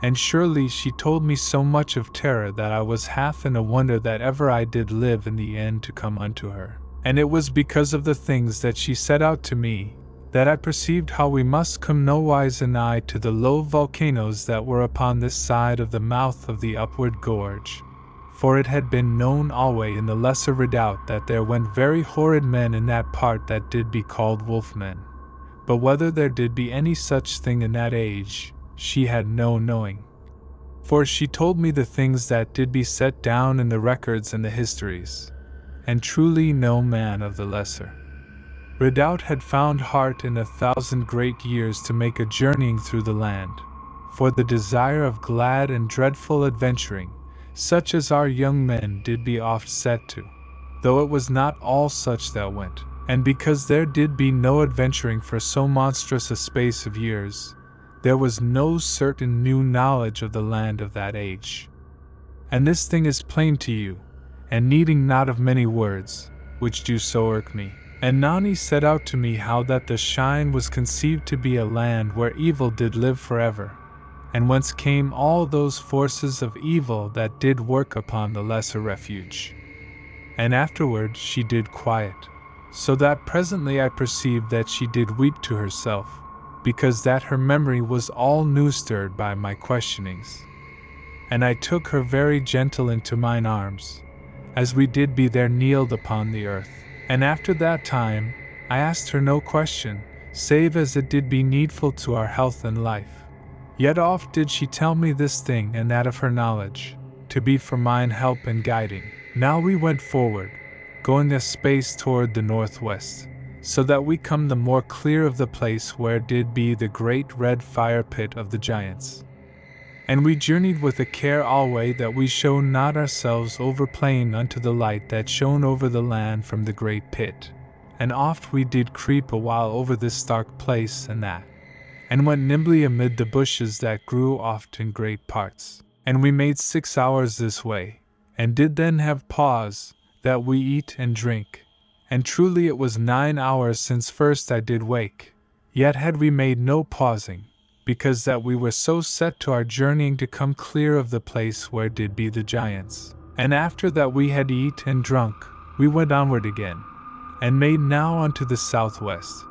and surely she told me so much of terror that I was half in a wonder that ever I did live in the end to come unto her. And it was because of the things that she set out to me, that I perceived how we must come nowise anigh to the low volcanoes that were upon this side of the mouth of the upward gorge. For it had been known alway in the Lesser Redoubt that there went very horrid men in that part that did be called wolfmen. But whether there did be any such thing in that age, she had no knowing. For she told me the things that did be set down in the records and the histories, and truly no man of the lesser redoubt had found heart in 1,000 great years to make a journeying through the land, for the desire of glad and dreadful adventuring, such as our young men did be oft set to, though it was not all such that went, and because there did be no adventuring for so monstrous a space of years, there was no certain new knowledge of the land of that age. And this thing is plain to you, and needing not of many words, which do so irk me. And Nani set out to me how that the Shine was conceived to be a land where evil did live forever, and whence came all those forces of evil that did work upon the lesser refuge. And afterward she did quiet, so that presently I perceived that she did weep to herself, because that her memory was all new stirred by my questionings. And I took her very gentle into mine arms, as we did be there kneeled upon the earth. And after that time, I asked her no question, save as it did be needful to our health and life. Yet oft did she tell me this thing and that of her knowledge, to be for mine help and guiding. Now we went forward, going a space toward the northwest, so that we come the more clear of the place where did be the great red fire pit of the giants. And we journeyed with a care alway that we show not ourselves overplain unto the light that shone over the land from the great pit. And oft we did creep a while over this stark place and that, and went nimbly amid the bushes that grew oft in great parts. And we made 6 hours this way, and did then have pause, that we eat and drink. And truly it was 9 hours since first I did wake, yet had we made no pausing, because that we were so set to our journeying to come clear of the place where did be the giants. And after that we had eat and drunk, we went onward again, and made now unto the southwest.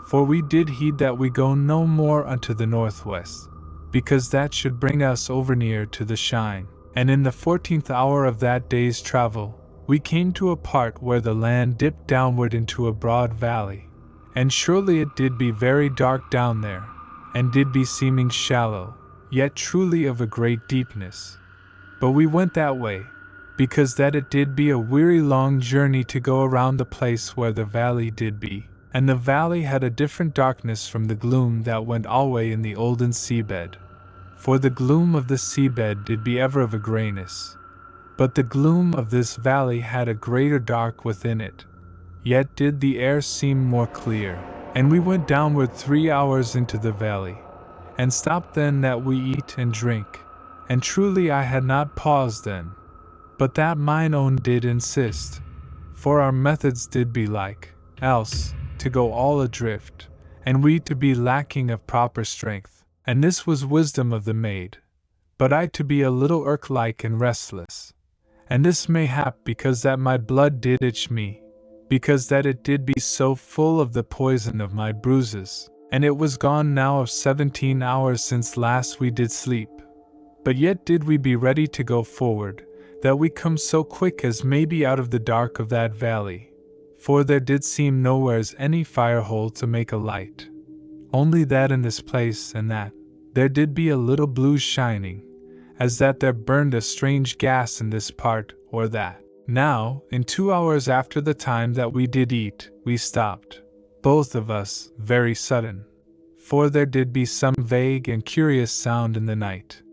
For we did heed that we go no more unto the northwest, because that should bring us over near to the Shine. And in the 14th hour of that day's travel, we came to a part where the land dipped downward into a broad valley, and surely it did be very dark down there, and did be seeming shallow, yet truly of a great deepness. But we went that way, because that it did be a weary long journey to go around the place where the valley did be, and the valley had a different darkness from the gloom that went alway in the olden seabed. For the gloom of the seabed did be ever of a grayness, but the gloom of this valley had a greater dark within it, yet did the air seem more clear. And we went downward 3 hours into the valley, and stopped then that we eat and drink, and truly I had not paused then, but that mine own did insist, for our methods did be like, else, to go all adrift, and we to be lacking of proper strength, and this was wisdom of the maid, but I to be a little irk-like and restless, and this mayhap because that my blood did itch me, because that it did be so full of the poison of my bruises, and it was gone now of 17 hours since last we did sleep. But yet did we be ready to go forward, that we come so quick as may be out of the dark of that valley, for there did seem nowheres any fire hole to make a light, only that in this place and that, there did be a little blue shining, as that there burned a strange gas in this part or that. Now, in 2 hours after the time that we did eat, we stopped, both of us, very sudden, for there did be some vague and curious sound in the night.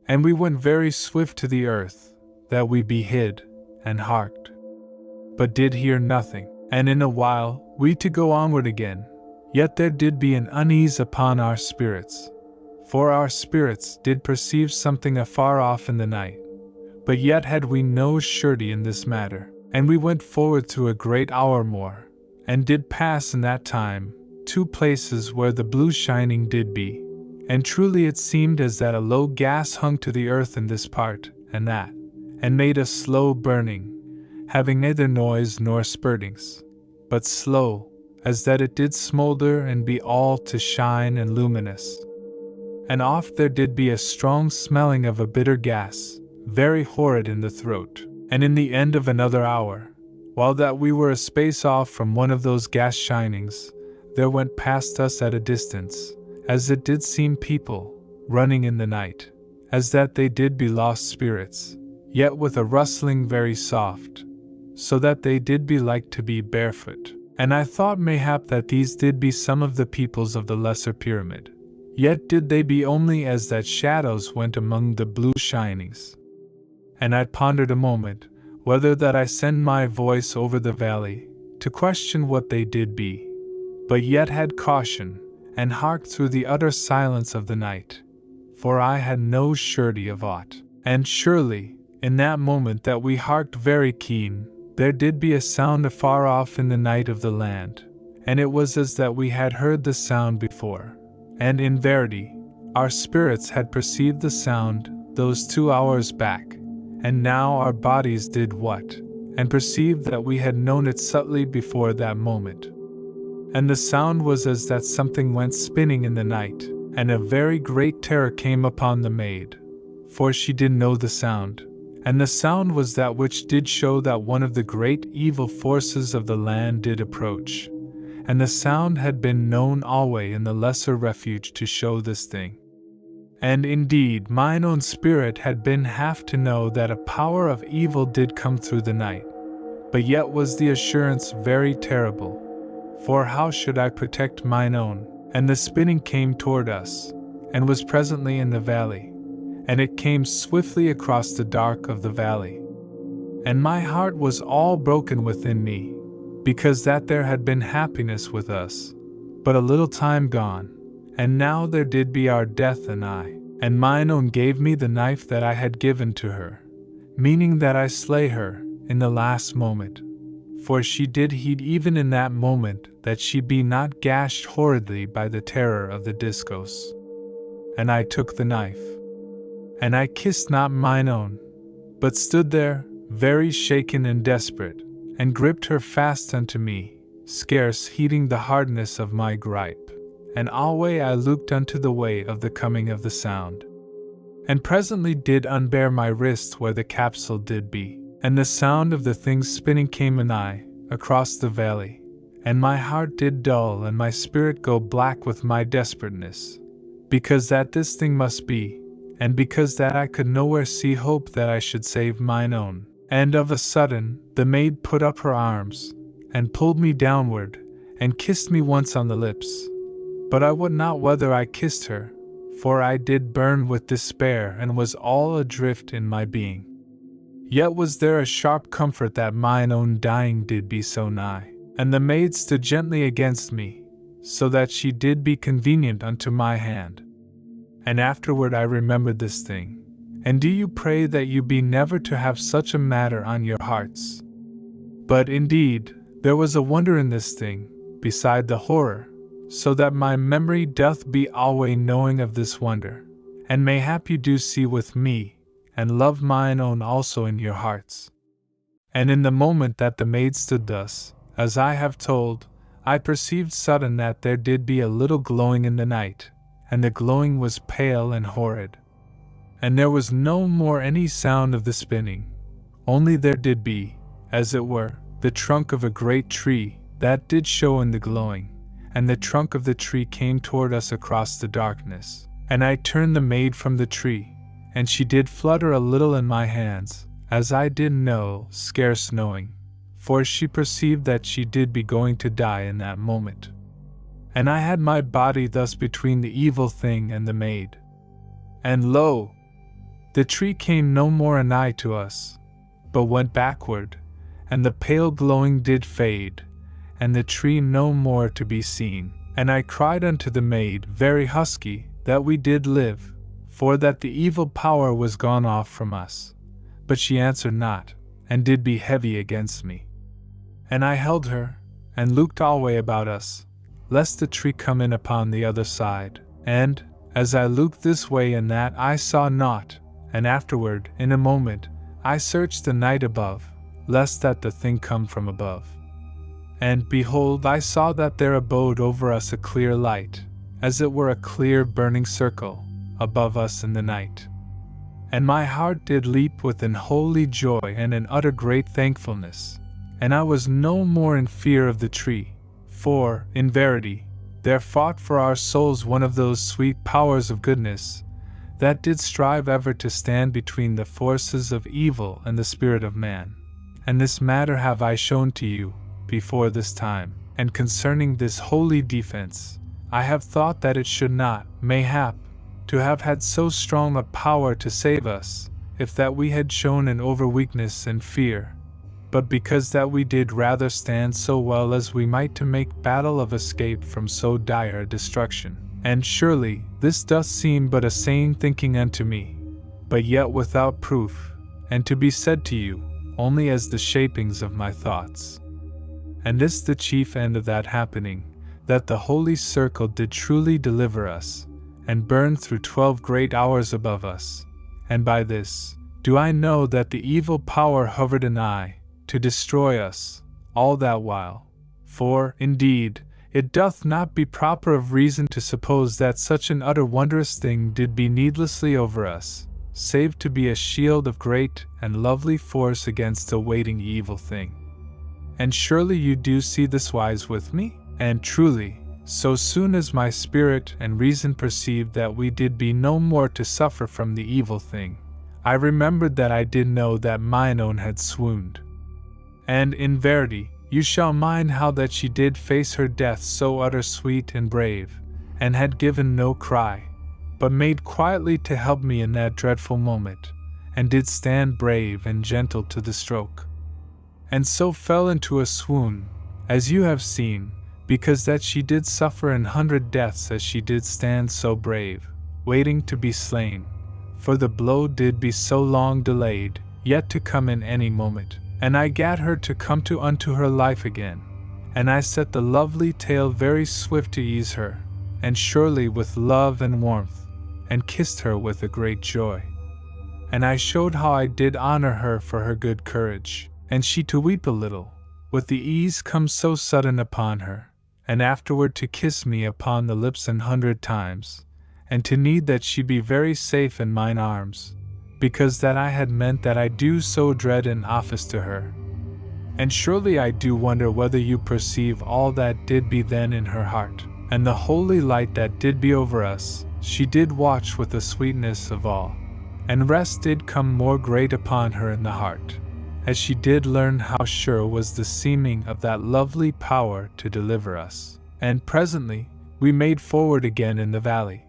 And we went very swift to the earth, that we be hid, and harked, but did hear nothing. And in a while, we to go onward again, yet there did be an unease upon our spirits, for our spirits did perceive something afar off in the night. But yet had we no surety in this matter, and we went forward through a great hour more, and did pass in that time 2 places where the blue shining did be, and truly it seemed as that a low gas hung to the earth in this part and that, and made a slow burning, having neither noise nor spurtings, but slow, as that it did smolder and be all to shine and luminous. And oft there did be a strong smelling of a bitter gas, very horrid in the throat. And in the end of another hour, while that we were a space off from one of those gas shinings, there went past us at a distance, as it did seem people, running in the night, as that they did be lost spirits, yet with a rustling very soft, so that they did be like to be barefoot. And I thought mayhap that these did be some of the peoples of the lesser pyramid, yet did they be only as that shadows went among the blue shinings. And I pondered a moment, whether that I send my voice over the valley, to question what they did be, but yet had caution, and harked through the utter silence of the night, for I had no surety of aught. And surely, in that moment that we harked very keen, there did be a sound afar off in the night of the land, and it was as that we had heard the sound before, and in verity, our spirits had perceived the sound those 2 hours back, and now our bodies did what, and perceived that we had known it subtly before that moment. And the sound was as that something went spinning in the night, and a very great terror came upon the maid, for she did know the sound. And the sound was that which did show that one of the great evil forces of the land did approach, and the sound had been known alway in the lesser refuge to show this thing. And indeed mine own spirit had been half to know that a power of evil did come through the night, but yet was the assurance very terrible, for how should I protect mine own? And the spinning came toward us, and was presently in the valley, and it came swiftly across the dark of the valley. And my heart was all broken within me, because that there had been happiness with us, but a little time gone, and now there did be our death and mine own gave me the knife that I had given to her, meaning that I slay her in the last moment, for she did heed even in that moment that she be not gashed horridly by the terror of the discos. And I took the knife, and I kissed not mine own, but stood there, very shaken and desperate, and gripped her fast unto me, scarce heeding the hardness of my gripe, and alway I looked unto the way of the coming of the sound. And presently did unbear my wrist where the capsule did be, and the sound of the things spinning came anigh, across the valley, and my heart did dull and my spirit go black with my desperateness, because that this thing must be, and because that I could nowhere see hope that I should save mine own. And of a sudden, the maid put up her arms, and pulled me downward, and kissed me once on the lips. But I would not whether I kissed her, for I did burn with despair and was all adrift in my being. Yet was there a sharp comfort that mine own dying did be so nigh, and the maid stood gently against me, so that she did be convenient unto my hand. And afterward I remembered this thing, and do you pray that you be never to have such a matter on your hearts. But indeed, there was a wonder in this thing, beside the horror, so that my memory doth be alway knowing of this wonder, and mayhap you do see with me, and love mine own also in your hearts. And in the moment that the maid stood thus, as I have told, I perceived sudden that there did be a little glowing in the night, and the glowing was pale and horrid. And there was no more any sound of the spinning, only there did be, as it were, the trunk of a great tree, that did show in the glowing, and the trunk of the tree came toward us across the darkness. And I turned the maid from the tree, and she did flutter a little in my hands, as I did know, scarce knowing, for she perceived that she did be going to die in that moment. And I had my body thus between the evil thing and the maid. And lo! The tree came no more anigh to us, but went backward, and the pale glowing did fade, and the tree no more to be seen. And I cried unto the maid very husky that we did live, for that the evil power was gone off from us. But she answered not, and did be heavy against me. And I held her, and looked alway about us, lest the tree come in upon the other side. And, as I looked this way and that, I saw naught, and afterward, in a moment, I searched the night above, lest that the thing come from above. And behold, I saw that there abode over us a clear light, as it were a clear burning circle, above us in the night. And my heart did leap with an holy joy and an utter great thankfulness, and I was no more in fear of the tree, for, in verity, there fought for our souls one of those sweet powers of goodness, that did strive ever to stand between the forces of evil and the spirit of man. And this matter have I shown to you before this time, and concerning this holy defense, I have thought that it should not, mayhap, to have had so strong a power to save us, if that we had shown an over-weakness and fear, but because that we did rather stand so well as we might to make battle of escape from so dire a destruction. And surely this doth seem but a sane thinking unto me, but yet without proof, and to be said to you only as the shapings of my thoughts. And this the chief end of that happening, that the holy circle did truly deliver us, and burn through 12 great hours above us. And by this do I know that the evil power hovered nigh to destroy us all that while. For, indeed, it doth not be proper of reason to suppose that such an utter wondrous thing did be needlessly over us, save to be a shield of great and lovely force against a waiting evil thing. And surely you do see this wise with me? And truly, so soon as my spirit and reason perceived that we did be no more to suffer from the evil thing, I remembered that I did know that mine own had swooned. And in verity, you shall mind how that she did face her death so utter sweet and brave, and had given no cry, but made quietly to help me in that dreadful moment, and did stand brave and gentle to the stroke. And so fell into a swoon, as you have seen, because that she did suffer 100 deaths as she did stand so brave, waiting to be slain, for the blow did be so long delayed, yet to come in any moment. And I gat her to come to unto her life again, and I set the lovely tale very swift to ease her, and surely with love and warmth, and kissed her with a great joy. And I showed how I did honor her for her good courage, and she to weep a little, with the ease come so sudden upon her, and afterward to kiss me upon the lips 100 times, and to need that she be very safe in mine arms, because that I had meant that I do so dread an office to her. And surely I do wonder whether you perceive all that did be then in her heart, and the holy light that did be over us, she did watch with the sweetness of all, and rest did come more great upon her in the heart, as she did learn how sure was the seeming of that lovely power to deliver us. And presently we made forward again in the valley,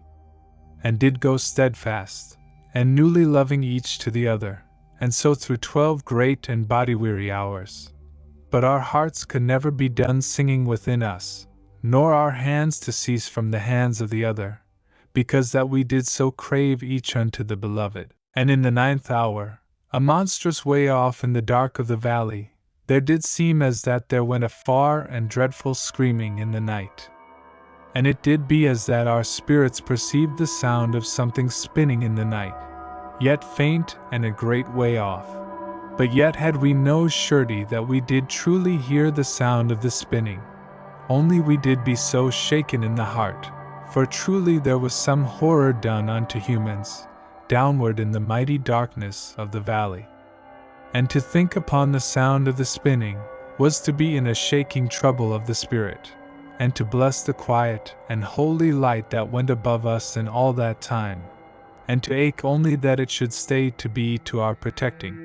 and did go steadfast, and newly loving each to the other, and so through 12 great and body-weary hours. But our hearts could never be done singing within us, nor our hands to cease from the hands of the other, because that we did so crave each unto the beloved. And in the 9th hour, a monstrous way off in the dark of the valley, there did seem as that there went a far and dreadful screaming in the night. And it did be as that our spirits perceived the sound of something spinning in the night, yet faint and a great way off. But yet had we no surety that we did truly hear the sound of the spinning, only we did be so shaken in the heart, for truly there was some horror done unto humans, downward in the mighty darkness of the valley. And to think upon the sound of the spinning was to be in a shaking trouble of the spirit, and to bless the quiet and holy light that went above us in all that time, and to ache only that it should stay to be to our protecting.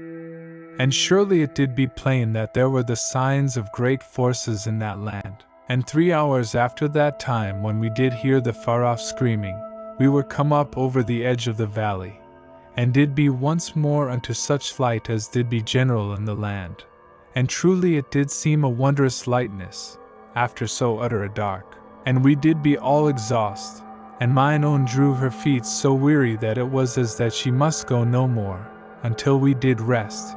And surely it did be plain that there were the signs of great forces in that land. And 3 hours after that time, when we did hear the far-off screaming, we were come up over the edge of the valley, and did be once more unto such light as did be general in the land. And truly it did seem a wondrous lightness, after so utter a dark. And we did be all exhaust, and mine own drew her feet so weary that it was as that she must go no more, until we did rest.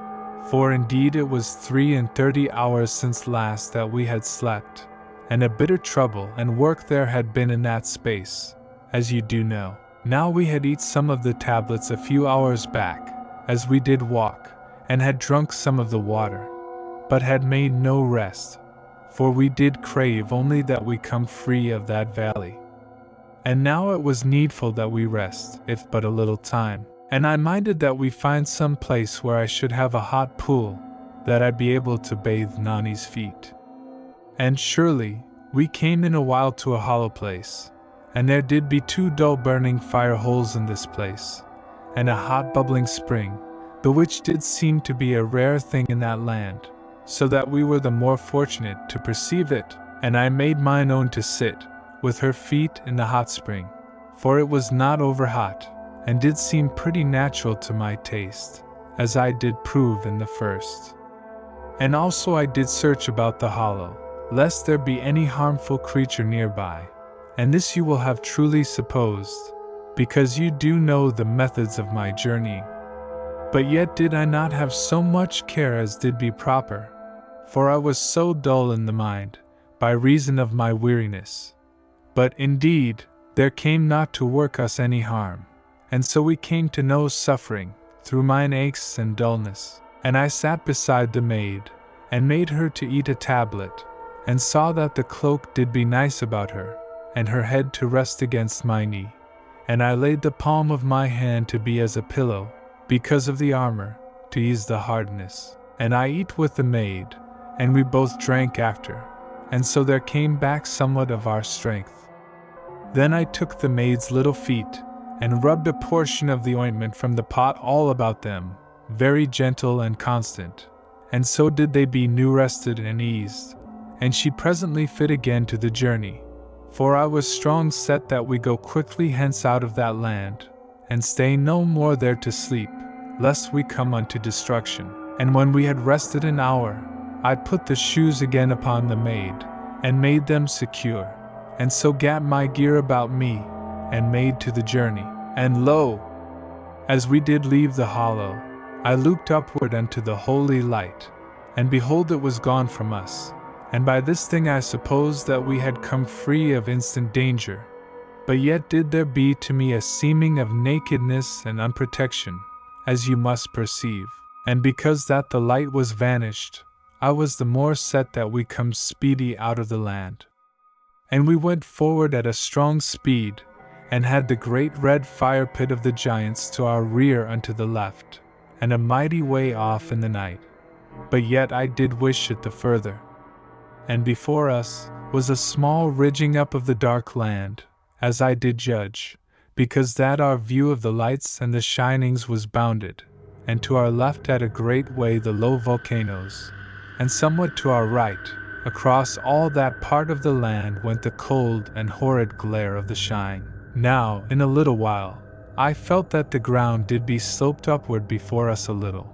For indeed it was 33 hours since last that we had slept, and a bitter trouble and work there had been in that space, as you do know. Now we had eat some of the tablets a few hours back, as we did walk, and had drunk some of the water, but had made no rest, for we did crave only that we come free of that valley. And now it was needful that we rest, if but a little time. And I minded that we find some place where I should have a hot pool, that I'd be able to bathe Nani's feet. And surely, we came in a while to a hollow place, and there did be 2 dull burning fire holes in this place, and a hot bubbling spring, the which did seem to be a rare thing in that land, so that we were the more fortunate to perceive it. And I made mine own to sit, with her feet in the hot spring, for it was not over hot, and did seem pretty natural to my taste, as I did prove in the first. And also I did search about the hollow, lest there be any harmful creature nearby, and this you will have truly supposed, because you do know the methods of my journeying. But yet did I not have so much care as did be proper, for I was so dull in the mind, by reason of my weariness. But indeed, there came not to work us any harm, and so we came to no suffering, through mine aches and dullness. And I sat beside the maid, and made her to eat a tablet, and saw that the cloak did be nice about her, and her head to rest against my knee. And I laid the palm of my hand to be as a pillow, because of the armor, to ease the hardness. And I eat with the maid, and we both drank after, and so there came back somewhat of our strength. Then I took the maid's little feet, and rubbed a portion of the ointment from the pot all about them, very gentle and constant, and so did they be new rested and eased, and she presently fit again to the journey. For I was strong set that we go quickly hence out of that land, and stay no more there to sleep, lest we come unto destruction. And when we had rested an hour, I put the shoes again upon the maid, and made them secure, and so gat my gear about me, and made to the journey. And lo! As we did leave the hollow, I looked upward unto the holy light, and behold it was gone from us. And by this thing I supposed that we had come free of instant danger. But yet did there be to me a seeming of nakedness and unprotection, as you must perceive. And because that the light was vanished, I was the more set that we come speedy out of the land. And we went forward at a strong speed, and had the great red fire pit of the giants to our rear unto the left, and a mighty way off in the night. But yet I did wish it the further. And before us was a small ridging up of the dark land, as I did judge, because that our view of the lights and the shinings was bounded, and to our left at a great way the low volcanoes, and somewhat to our right, across all that part of the land went the cold and horrid glare of the shine. Now, in a little while, I felt that the ground did be sloped upward before us a little,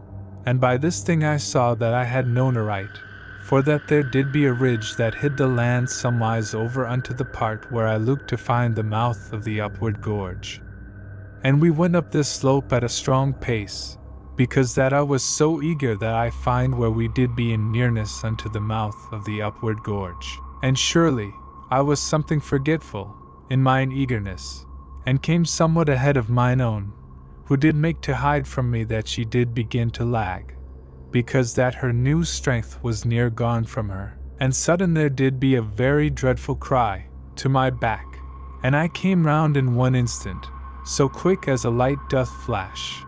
and by this thing I saw that I had known aright, for that there did be a ridge that hid the land somewise over unto the part where I looked to find the mouth of the upward gorge. And we went up this slope at a strong pace, because that I was so eager that I find where we did be in nearness unto the mouth of the upward gorge. And surely, I was something forgetful, in mine eagerness, and came somewhat ahead of mine own, who did make to hide from me that she did begin to lag, because that her new strength was near gone from her. And sudden there did be a very dreadful cry, to my back, and I came round in one instant, so quick as a light doth flash,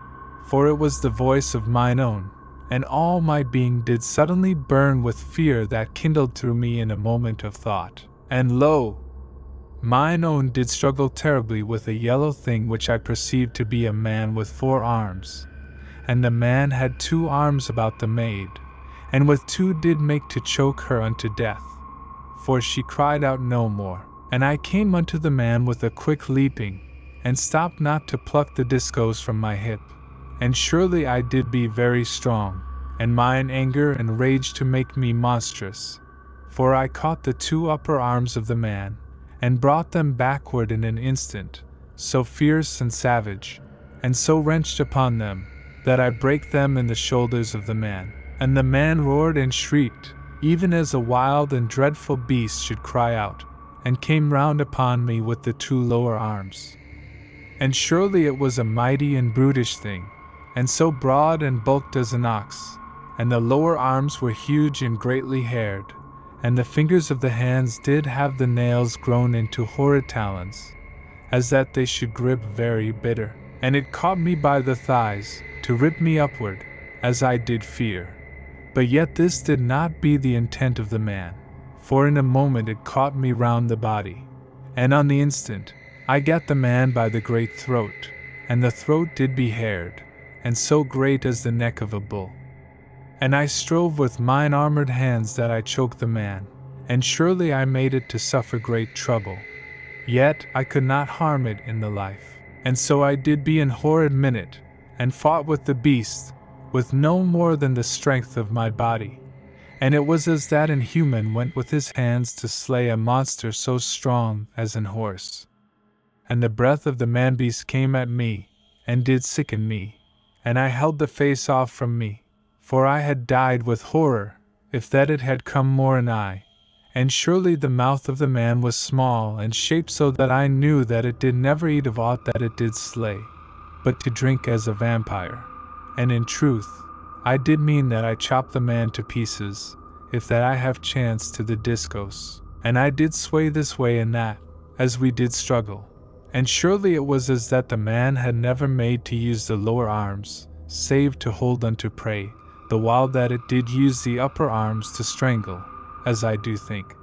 for it was the voice of mine own, and all my being did suddenly burn with fear that kindled through me in a moment of thought. And lo! Mine own did struggle terribly with a yellow thing which I perceived to be a man with 4 arms, and the man had 2 arms about the maid, and with 2 did make to choke her unto death, for she cried out no more. And I came unto the man with a quick leaping, and stopped not to pluck the discos from my hip, and surely I did be very strong, and mine anger and rage to make me monstrous, for I caught the 2 upper arms of the man, and brought them backward in an instant, so fierce and savage, and so wrenched upon them, that I brake them in the shoulders of the man. And the man roared and shrieked, even as a wild and dreadful beast should cry out, and came round upon me with the 2 lower arms. And surely it was a mighty and brutish thing, and so broad and bulked as an ox, and the lower arms were huge and greatly haired, and the fingers of the hands did have the nails grown into horrid talons, as that they should grip very bitter. And it caught me by the thighs, to rip me upward, as I did fear. But yet this did not be the intent of the man, for in a moment it caught me round the body, And on the instant, I gat the man by the great throat, and the throat did be haired, and so great as the neck of a bull. And I strove with mine armored hands that I choked the man, and surely I made it to suffer great trouble. Yet I could not harm it in the life, and so I did be an horrid minute, and fought with the beast, with no more than the strength of my body. And it was as that an human went with his hands to slay a monster so strong as an horse. And the breath of the man-beast came at me, and did sicken me, and I held the face off from me, for I had died with horror, if that it had come more nigh. And surely the mouth of the man was small and shaped so that I knew that it did never eat of aught that it did slay, but to drink as a vampire. And in truth, I did mean that I chopped the man to pieces, if that I have chanced to the discourse, and I did sway this way and that, as we did struggle. And surely it was as that the man had never made to use the lower arms, save to hold unto prey, the while that it did use the upper arms to strangle, as I do think.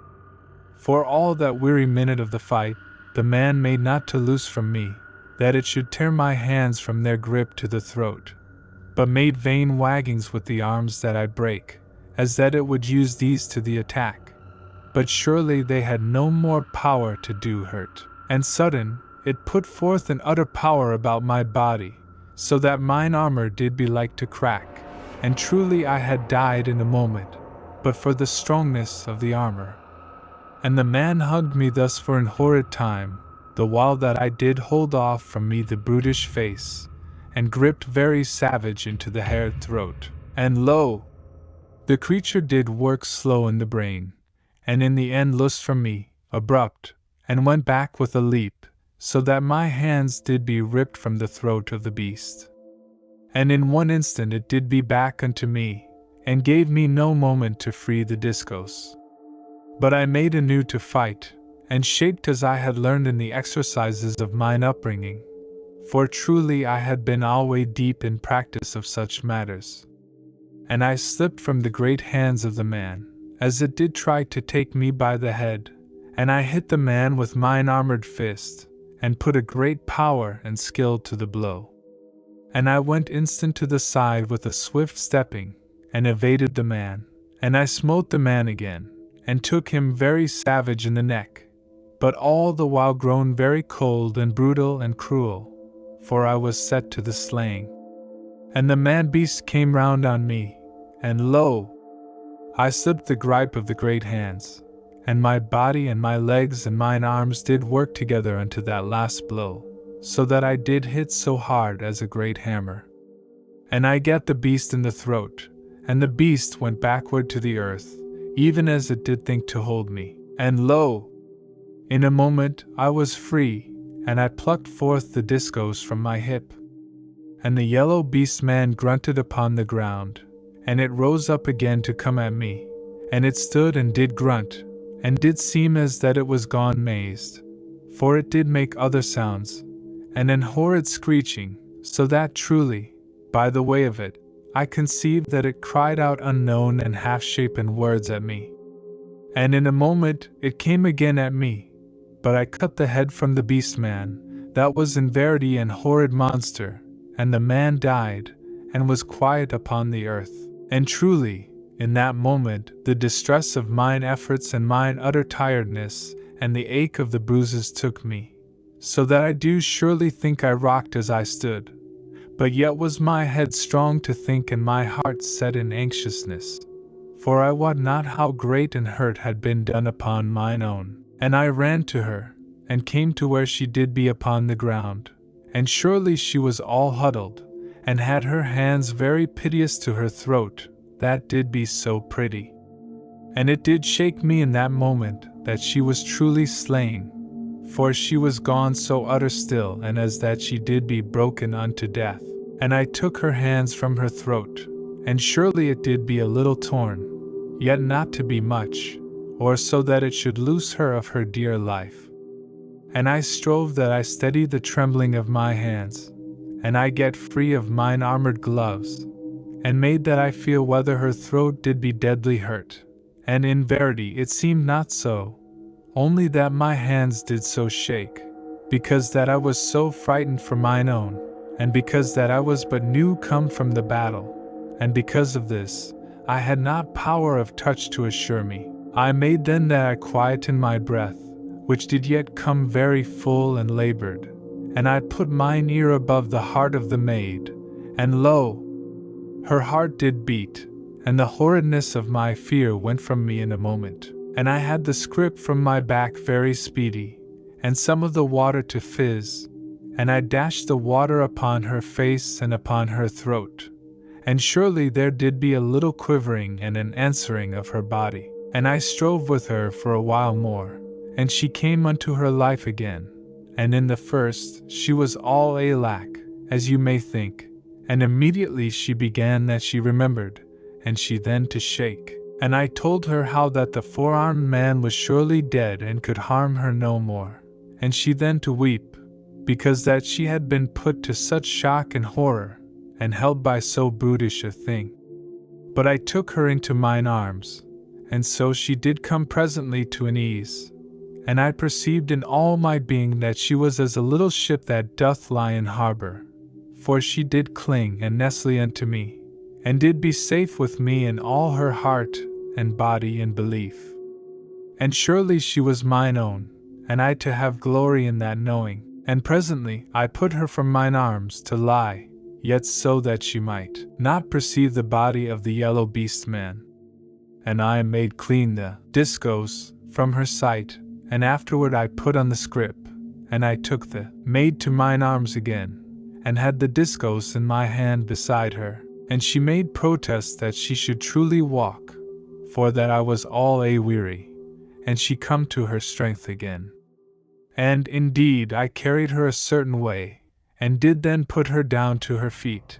For all that weary minute of the fight, the man made not to loose from me, that it should tear my hands from their grip to the throat, but made vain waggings with the arms that I brake, as that it would use these to the attack. But surely they had no more power to do hurt, and sudden, it put forth an utter power about my body, so that mine armor did be like to crack, and truly I had died in a moment, but for the strongness of the armor. And the man hugged me thus for an horrid time, the while that I did hold off from me the brutish face, and gripped very savage into the haired throat. And lo! The creature did work slow in the brain, and in the end loosed from me, abrupt, and went back with a leap, so that my hands did be ripped from the throat of the beast. And in one instant it did be back unto me, and gave me no moment to free the discourse. But I made anew to fight, and shaped as I had learned in the exercises of mine upbringing, for truly I had been alway deep in practice of such matters. And I slipped from the great hands of the man, as it did try to take me by the head, and I hit the man with mine armored fist, and put a great power and skill to the blow. And I went instant to the side with a swift stepping, and evaded the man, and I smote the man again, and took him very savage in the neck, but all the while grown very cold and brutal and cruel, for I was set to the slaying. And the man-beast came round on me, and lo! I slipped the gripe of the great hands, and my body and my legs and mine arms did work together unto that last blow, so that I did hit so hard as a great hammer. And I gat the beast in the throat, and the beast went backward to the earth, even as it did think to hold me, and lo! In a moment I was free, and I plucked forth the discourse from my hip. And the yellow beast man grunted upon the ground, and it rose up again to come at me, and it stood and did grunt, and did seem as that it was gone mazed, for it did make other sounds, and an horrid screeching, so that truly, by the way of it, I conceived that it cried out unknown and half-shapen words at me. And in a moment it came again at me, but I cut the head from the beast man, that was in verity an horrid monster, and the man died, and was quiet upon the earth. And truly, in that moment, the distress of mine efforts and mine utter tiredness, and the ache of the bruises took me, so that I do surely think I rocked as I stood. But yet was my head strong to think and my heart set in anxiousness, for I wot not how great an hurt had been done upon mine own. And I ran to her, and came to where she did be upon the ground, and surely she was all huddled, and had her hands very piteous to her throat, that did be so pretty. And it did shake me in that moment that she was truly slain, for she was gone so utter still, and as that she did be broken unto death. And I took her hands from her throat, and surely it did be a little torn, yet not to be much, or so that it should loose her of her dear life. And I strove that I steady the trembling of my hands, and I get free of mine armored gloves, and made that I feel whether her throat did be deadly hurt, and in verity it seemed not so, only that my hands did so shake, because that I was so frightened for mine own, and because that I was but new come from the battle, and because of this, I had not power of touch to assure me. I made then that I quieten my breath, which did yet come very full and labored, and I put mine ear above the heart of the maid, and lo! Her heart did beat, and the horridness of my fear went from me in a moment, and I had the scrip from my back very speedy, and some of the water to fizz, and I dashed the water upon her face and upon her throat, and surely there did be a little quivering and an answering of her body, and I strove with her for a while more, and she came unto her life again, and in the first she was all alack, as you may think, and immediately she began that she remembered, and she then to shake, and I told her how that the four-armed man was surely dead and could harm her no more, and she then to weep, because that she had been put to such shock and horror, and held by so brutish a thing. But I took her into mine arms, and so she did come presently to an ease, and I perceived in all my being that she was as a little ship that doth lie in harbor, for she did cling and nestle unto me, and did be safe with me in all her heart and body and belief. And surely she was mine own, and I to have glory in that knowing, and presently I put her from mine arms to lie, yet so that she might not perceive the body of the yellow beast man. And I made clean the discos from her sight, and afterward I put on the scrip, and I took the maid to mine arms again, and had the discos in my hand beside her, and she made protest that she should truly walk, for that I was all weary, and she come to her strength again. And indeed I carried her a certain way, and did then put her down to her feet,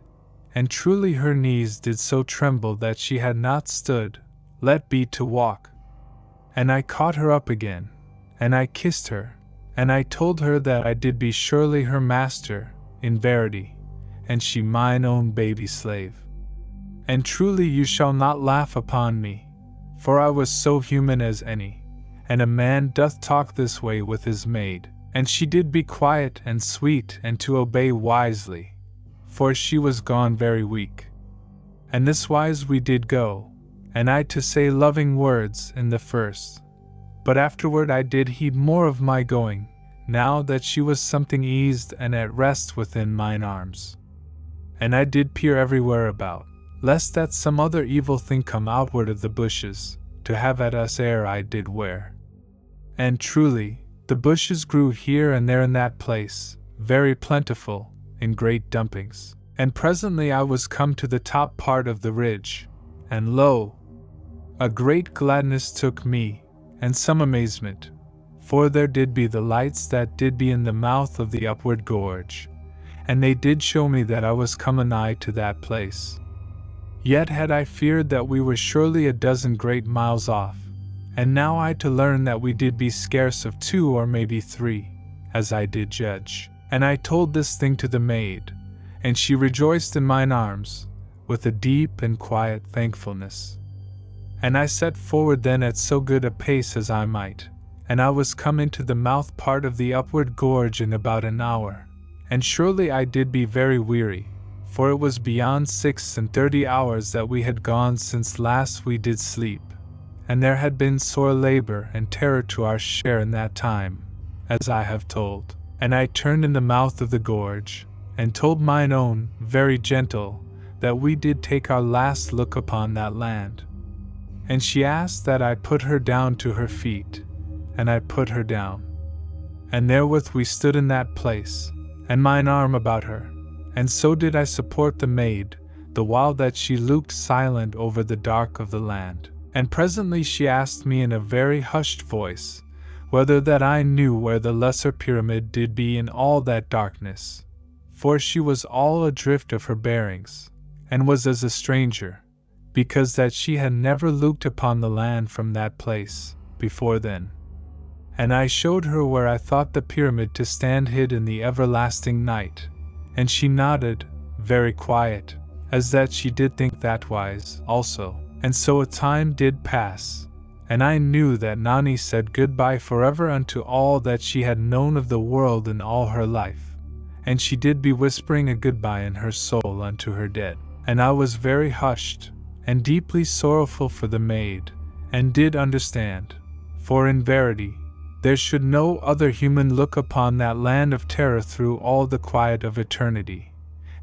and truly her knees did so tremble that she had not stood, let be to walk. And I caught her up again, and I kissed her, and I told her that I did be surely her master, in verity, and she mine own baby slave. And truly you shall not laugh upon me, for I was so human as any, and a man doth talk this way with his maid, and she did be quiet and sweet and to obey wisely, for she was gone very weak. And this wise we did go, and I to say loving words in the first, but afterward I did heed more of my going, now that she was something eased and at rest within mine arms. And I did peer everywhere about, lest that some other evil thing come outward of the bushes, to have at us ere I did wear. And truly, the bushes grew here and there in that place, very plentiful, in great dumpings. And presently I was come to the top part of the ridge, and lo! A great gladness took me, and some amazement, for there did be the lights that did be in the mouth of the upward gorge, and they did show me that I was come anigh to that place. Yet had I feared that we were surely a dozen great miles off, and now I to learn that we did be scarce of 2 or maybe 3, as I did judge. And I told this thing to the maid, and she rejoiced in mine arms, with a deep and quiet thankfulness. And I set forward then at so good a pace as I might, and I was come into the mouth part of the upward gorge in about an hour, and surely I did be very weary, for it was beyond 36 hours that we had gone since last we did sleep, and there had been sore labor and terror to our share in that time, as I have told. And I turned in the mouth of the gorge, and told mine own, very gentle, that we did take our last look upon that land. And she asked that I put her down to her feet, and I put her down. And therewith we stood in that place, and mine arm about her, and so did I support the maid, the while that she looked silent over the dark of the land. And presently she asked me in a very hushed voice, whether that I knew where the lesser pyramid did be in all that darkness, for she was all adrift of her bearings, and was as a stranger, because that she had never looked upon the land from that place before then. And I showed her where I thought the pyramid to stand hid in the everlasting night, and she nodded, very quiet, as that she did think that wise also. And so a time did pass, and I knew that Nani said goodbye forever unto all that she had known of the world in all her life, and she did be whispering a goodbye in her soul unto her dead. And I was very hushed, and deeply sorrowful for the maid, and did understand, for in verity, there should no other human look upon that land of terror through all the quiet of eternity.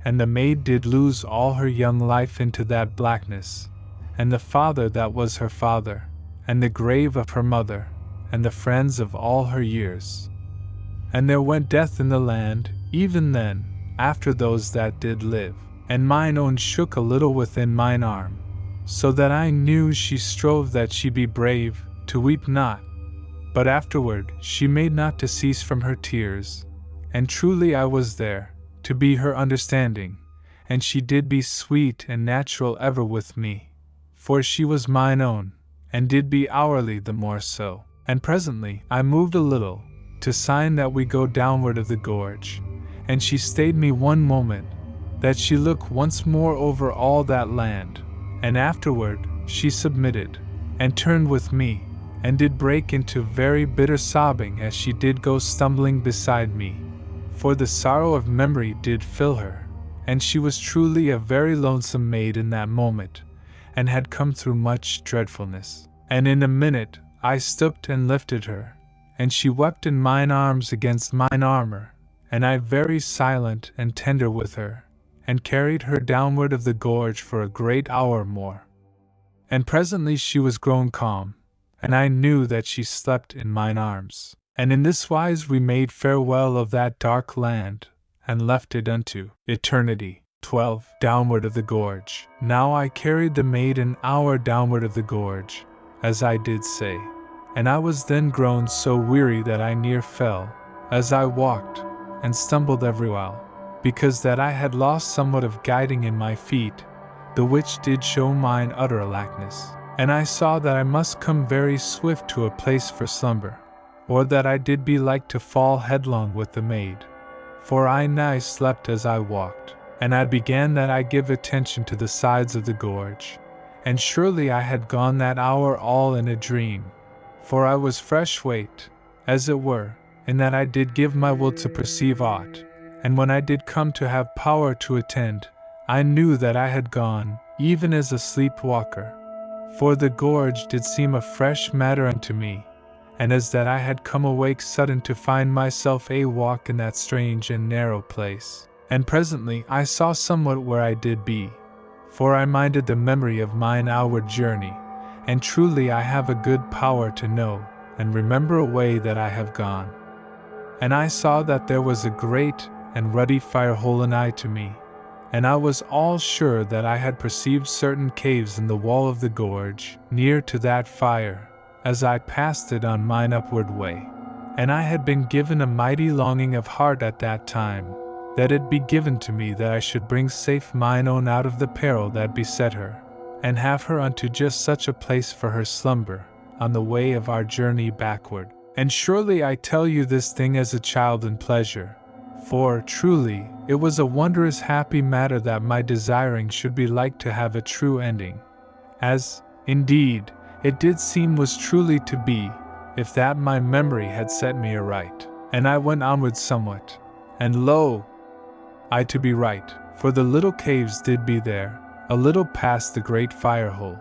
And the maid did lose all her young life into that blackness, and the father that was her father, and the grave of her mother, and the friends of all her years. And there went death in the land, even then, after those that did live, and mine own shook a little within mine arm, so that I knew she strove that she be brave, to weep not. But afterward she made not to cease from her tears, and truly I was there, to be her understanding, and she did be sweet and natural ever with me, for she was mine own, and did be hourly the more so. And presently I moved a little, to sign that we go downward of the gorge, and she stayed me one moment, that she look once more over all that land, and afterward she submitted, and turned with me, and did break into very bitter sobbing as she did go stumbling beside me, for the sorrow of memory did fill her, and she was truly a very lonesome maid in that moment, and had come through much dreadfulness. And in a minute I stooped and lifted her, and she wept in mine arms against mine armor, and I very silent and tender with her, and carried her downward of the gorge for a great hour more. And presently she was grown calm, and I knew that she slept in mine arms. And in this wise we made farewell of that dark land, and left it unto eternity. 12. Downward of the gorge. Now I carried the maid an hour downward of the gorge, as I did say, and I was then grown so weary that I near fell, as I walked, and stumbled every while, because that I had lost somewhat of guiding in my feet, the which did show mine utter alackness. And I saw that I must come very swift to a place for slumber, or that I did be like to fall headlong with the maid, for I nigh slept as I walked. And I began that I give attention to the sides of the gorge, and surely I had gone that hour all in a dream, for I was fresh waked, as it were, in that I did give my will to perceive aught, and when I did come to have power to attend, I knew that I had gone, even as a sleep-walker, for the gorge did seem a fresh matter unto me, and as that I had come awake sudden to find myself a walk in that strange and narrow place. And presently I saw somewhat where I did be, for I minded the memory of mine outward journey, and truly I have a good power to know, and remember a way that I have gone. And I saw that there was a great and ruddy fire hole nigh to me, and I was all sure that I had perceived certain caves in the wall of the gorge, near to that fire, as I passed it on mine upward way. And I had been given a mighty longing of heart at that time, that it be given to me that I should bring safe mine own out of the peril that beset her, and have her unto just such a place for her slumber, on the way of our journey backward. And surely I tell you this thing as a child in pleasure, for, truly, it was a wondrous happy matter that my desiring should be like to have a true ending, as, indeed, it did seem was truly to be, if that my memory had set me aright. And I went onward somewhat, and lo, I to be right, for the little caves did be there, a little past the great fire hole,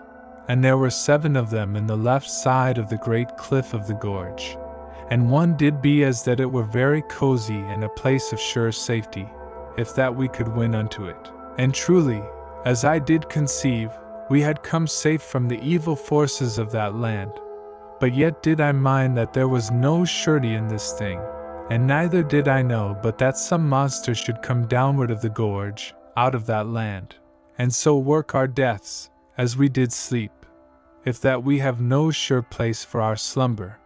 and there were 7 of them in the left side of the great cliff of the gorge, and one did be as that it were very cozy and a place of sure safety, if that we could win unto it. And truly, as I did conceive, we had come safe from the evil forces of that land, but yet did I mind that there was no surety in this thing, and neither did I know but that some monster should come downward of the gorge, out of that land, and so work our deaths, as we did sleep, if that we have no sure place for our slumber.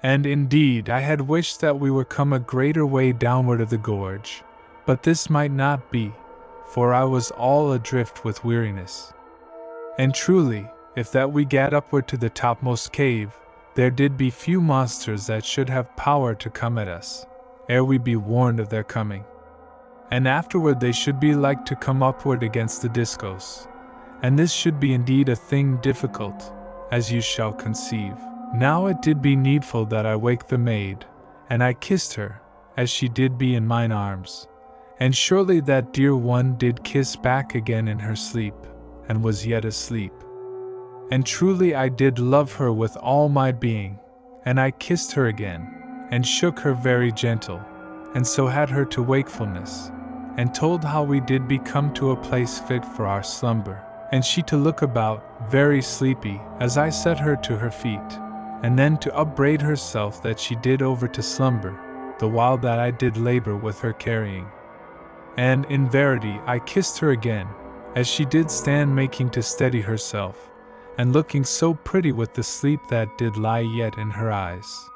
And indeed I had wished that we were come a greater way downward of the gorge, but this might not be, for I was all adrift with weariness. And truly, if that we gat upward to the topmost cave, there did be few monsters that should have power to come at us, ere we be warned of their coming. And afterward they should be like to come upward against the discos, and this should be indeed a thing difficult, as you shall conceive. Now it did be needful that I wake the maid, and I kissed her, as she did be in mine arms. And surely that dear one did kiss back again in her sleep, and was yet asleep. And truly I did love her with all my being, and I kissed her again, and shook her very gentle, and so had her to wakefulness, and told how we did be come to a place fit for our slumber, and she to look about, very sleepy, as I set her to her feet, and then to upbraid herself that she did over to slumber, the while that I did labor with her carrying. And in verity I kissed her again, as she did stand making to steady herself, and looking so pretty with the sleep that did lie yet in her eyes.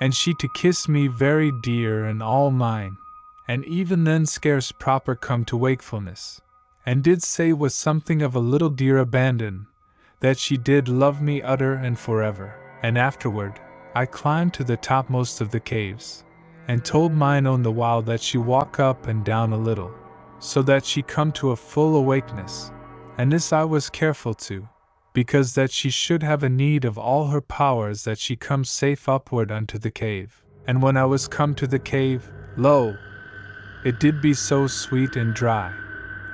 And she to kiss me very dear and all mine, and even then scarce proper come to wakefulness, and did say with something of a little dear abandon, that she did love me utter and forever. And afterward, I climbed to the topmost of the caves, and told mine own the while that she walk up and down a little, so that she come to a full awakeness, and this I was careful to, because that she should have a need of all her powers that she come safe upward unto the cave. And when I was come to the cave, lo! It did be so sweet and dry,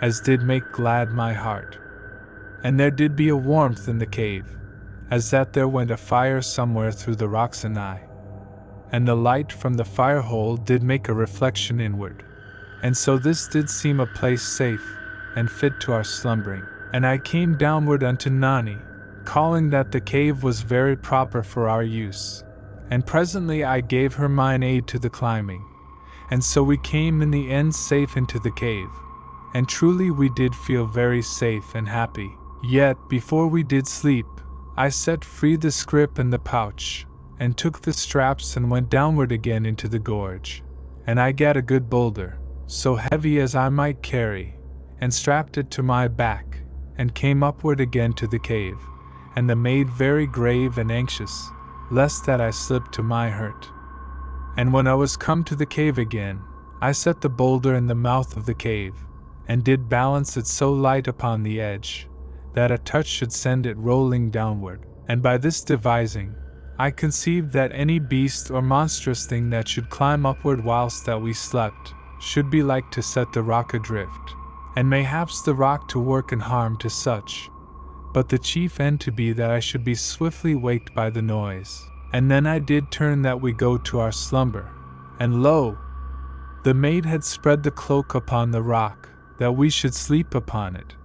as did make glad my heart. And there did be a warmth in the cave, as that there went a fire somewhere through the rocks anigh. And the light from the fire hole did make a reflection inward, and so this did seem a place safe, and fit to our slumbering. And I came downward unto Nani, calling that the cave was very proper for our use, and presently I gave her mine aid to the climbing, and so we came in the end safe into the cave, and truly we did feel very safe and happy. Yet, before we did sleep, I set free the scrip and the pouch, and took the straps and went downward again into the gorge, and I gat a good boulder, so heavy as I might carry, and strapped it to my back, and came upward again to the cave, and the maid very grave and anxious, lest that I slipped to my hurt. And when I was come to the cave again, I set the boulder in the mouth of the cave, and did balance it so light upon the edge, that a touch should send it rolling downward. And by this devising, I conceived that any beast or monstrous thing that should climb upward whilst that we slept, should be like to set the rock adrift, and mayhaps the rock to work and harm to such, but the chief end to be that I should be swiftly waked by the noise. And then I did turn that we go to our slumber, and lo! The maid had spread the cloak upon the rock, that we should sleep upon it,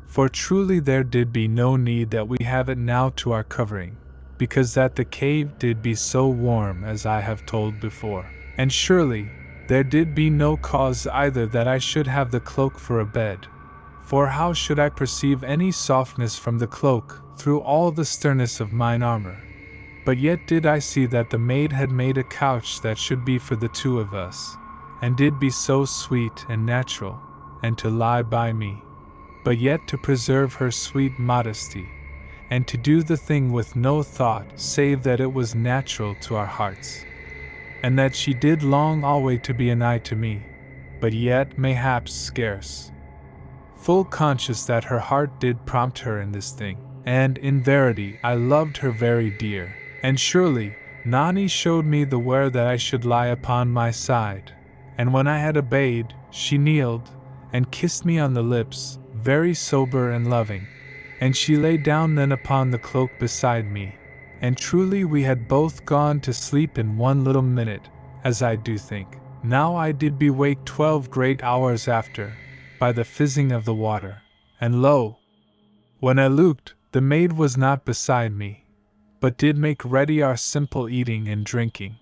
for truly there did be no need that we have it now to our covering, because that the cave did be so warm as I have told before. And surely, there did be no cause either that I should have the cloak for a bed, for how should I perceive any softness from the cloak through all the sternness of mine armor? But yet did I see that the maid had made a couch that should be for the two of us, and did be so sweet and natural, and to lie by me, but yet to preserve her sweet modesty, and to do the thing with no thought save that it was natural to our hearts, and that she did long alway to be anigh to me, but yet mayhaps scarce, full conscious that her heart did prompt her in this thing. And in verity I loved her very dear, and surely Nani showed me the where that I should lie upon my side, and when I had obeyed, she kneeled, and kissed me on the lips, very sober and loving, and she lay down then upon the cloak beside me, and truly we had both gone to sleep in one little minute, as I do think. Now I did be waked 12 great hours after, by the fizzing of the water, and lo! When I looked, the maid was not beside me, but did make ready our simple eating and drinking.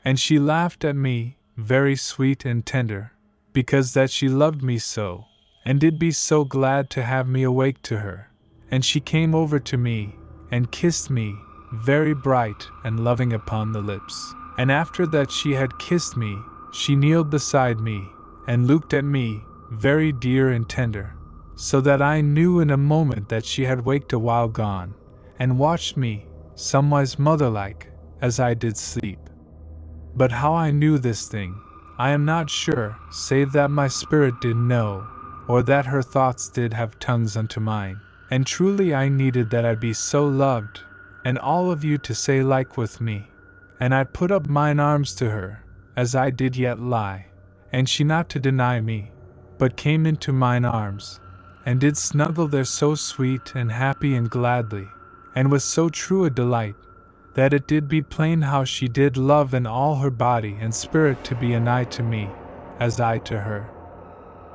And she laughed at me, very sweet and tender, because that she loved me so, and did be so glad to have me awake to her. And she came over to me, and kissed me, very bright and loving upon the lips. And after that she had kissed me, she kneeled beside me, and looked at me, very dear and tender, so that I knew in a moment that she had waked a while gone, and watched me, somewise mother-like, as I did sleep. But how I knew this thing, I am not sure, save that my spirit did know, or that her thoughts did have tongues unto mine. And truly I needed that I be so loved, and all of you to say like with me. And I put up mine arms to her, as I did yet lie, and she not to deny me, but came into mine arms, and did snuggle there so sweet and happy and gladly, and with so true a delight, that it did be plain how she did love in all her body and spirit to be anigh to me, as I to her.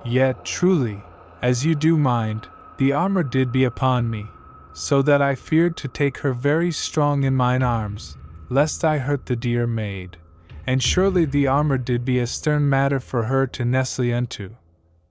Yet truly, as you do mind, the armor did be upon me, so that I feared to take her very strong in mine arms, lest I hurt the dear maid. And surely the armor did be a stern matter for her to nestle unto.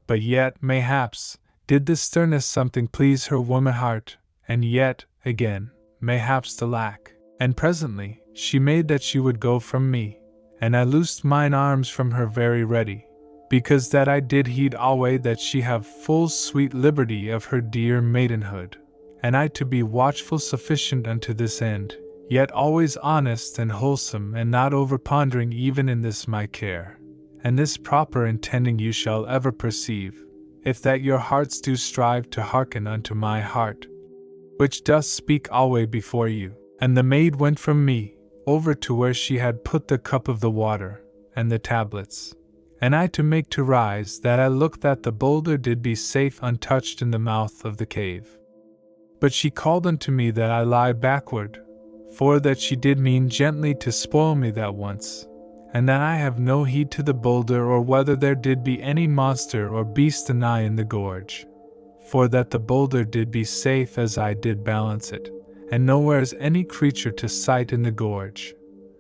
But yet, mayhaps, did the sternness something please her woman heart, and yet, again, mayhaps to lack. And presently, she made that she would go from me, and I loosed mine arms from her very ready, because that I did heed alway that she have full sweet liberty of her dear maidenhood, and I to be watchful sufficient unto this end, yet always honest and wholesome, and not over-pondering even in this my care. And this proper intending you shall ever perceive, if that your hearts do strive to hearken unto my heart, which doth speak alway before you. And the maid went from me, over to where she had put the cup of the water, and the tablets. And I to make to rise, that I looked that the boulder did be safe untouched in the mouth of the cave. But she called unto me that I lie backward, for that she did mean gently to spoil me that once, and that I have no heed to the boulder or whether there did be any monster or beast anigh in the gorge, for that the boulder did be safe as I did balance it, and nowhere's any creature to sight in the gorge,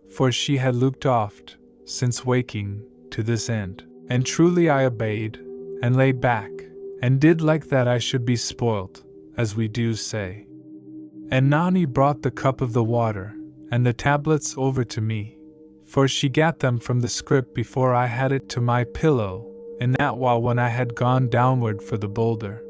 for she had looked oft, since waking, to this end. And truly I obeyed, and lay back, and did like that I should be spoilt, as we do say. And Nani brought the cup of the water, and the tablets over to me, for she gat them from the script before I had it to my pillow, in that while when I had gone downward for the boulder.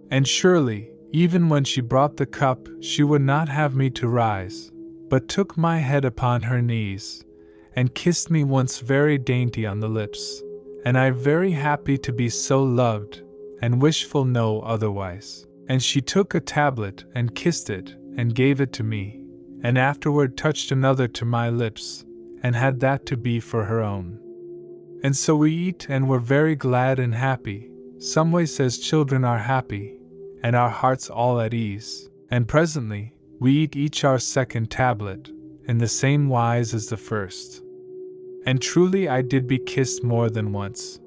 And surely, even when she brought the cup, she would not have me to rise, but took my head upon her knees, and kissed me once very dainty on the lips, and I very happy to be so loved, and wishful no otherwise. And she took a tablet, and kissed it, and gave it to me, and afterward touched another to my lips, and had that to be for her own. And so we eat, and were very glad and happy, some way says children are happy, and our hearts all at ease. And presently, we eat each our second tablet, in the same wise as the first. And truly I did be kissed more than once.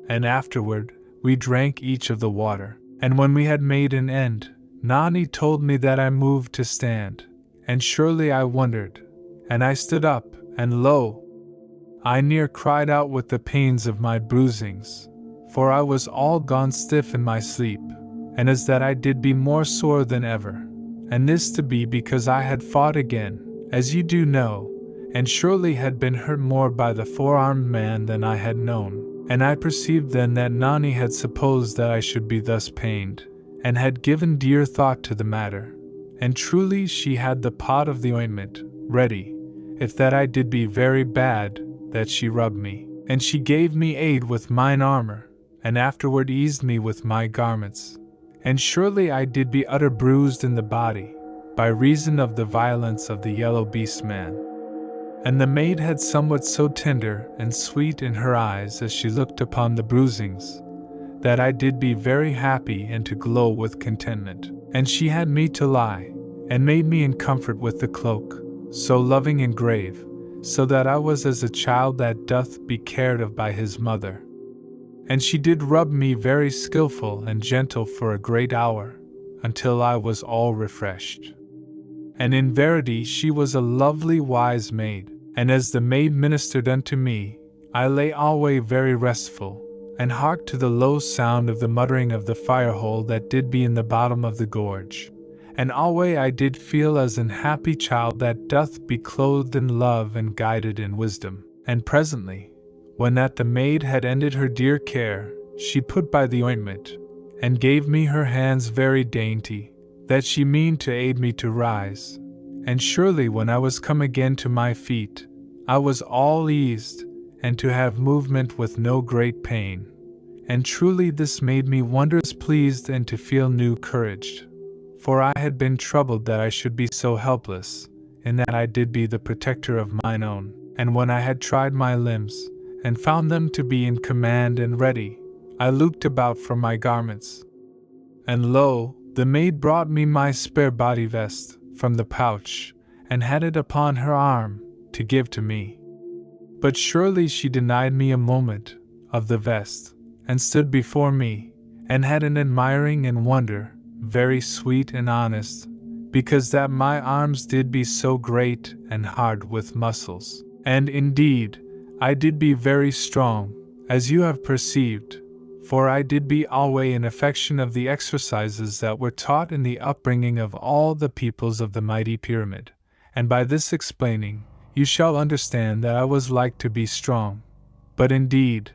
And afterward, we drank each of the water. And when we had made an end, Nani told me that I moved to stand, and surely I wondered, and I stood up, and lo! I near cried out with the pains of my bruisings, for I was all gone stiff in my sleep, and as that I did be more sore than ever, and this to be because I had fought again, as you do know, and surely had been hurt more by the four-armed man than I had known. And I perceived then that Nani had supposed that I should be thus pained, and had given dear thought to the matter, and truly she had the pot of the ointment ready, if that I did be very bad, that she rubbed me, and she gave me aid with mine armor, and afterward eased me with my garments. And surely I did be utter bruised in the body, by reason of the violence of the yellow beast man. And the maid had somewhat so tender and sweet in her eyes as she looked upon the bruisings, that I did be very happy and to glow with contentment. And she had me to lie, and made me in comfort with the cloak, so loving and grave, so that I was as a child that doth be cared of by his mother. And she did rub me very skillful and gentle for a great hour, until I was all refreshed. And in verity she was a lovely wise maid, and as the maid ministered unto me, I lay alway very restful, and harked to the low sound of the muttering of the firehole that did be in the bottom of the gorge, and alway I did feel as an happy child that doth be clothed in love and guided in wisdom. And presently, when that the maid had ended her dear care, she put by the ointment, and gave me her hands very dainty, that she meaned to aid me to rise. And surely when I was come again to my feet, I was all eased, and to have movement with no great pain. and truly this made me wondrous pleased and to feel new courage. For I had been troubled that I should be so helpless, in that I did be the protector of mine own, and when I had tried my limbs, and found them to be in command and ready, I looked about for my garments. And lo, the maid brought me my spare body vest from the pouch, and had it upon her arm, to give to me. But surely she denied me a moment of the vest, and stood before me, and had an admiring and wonder, very sweet and honest, because that my arms did be so great and hard with muscles. And indeed, I did be very strong, as you have perceived, for I did be alway in affection of the exercises that were taught in the upbringing of all the peoples of the mighty pyramid, and by this explaining, you shall understand that I was like to be strong. But indeed,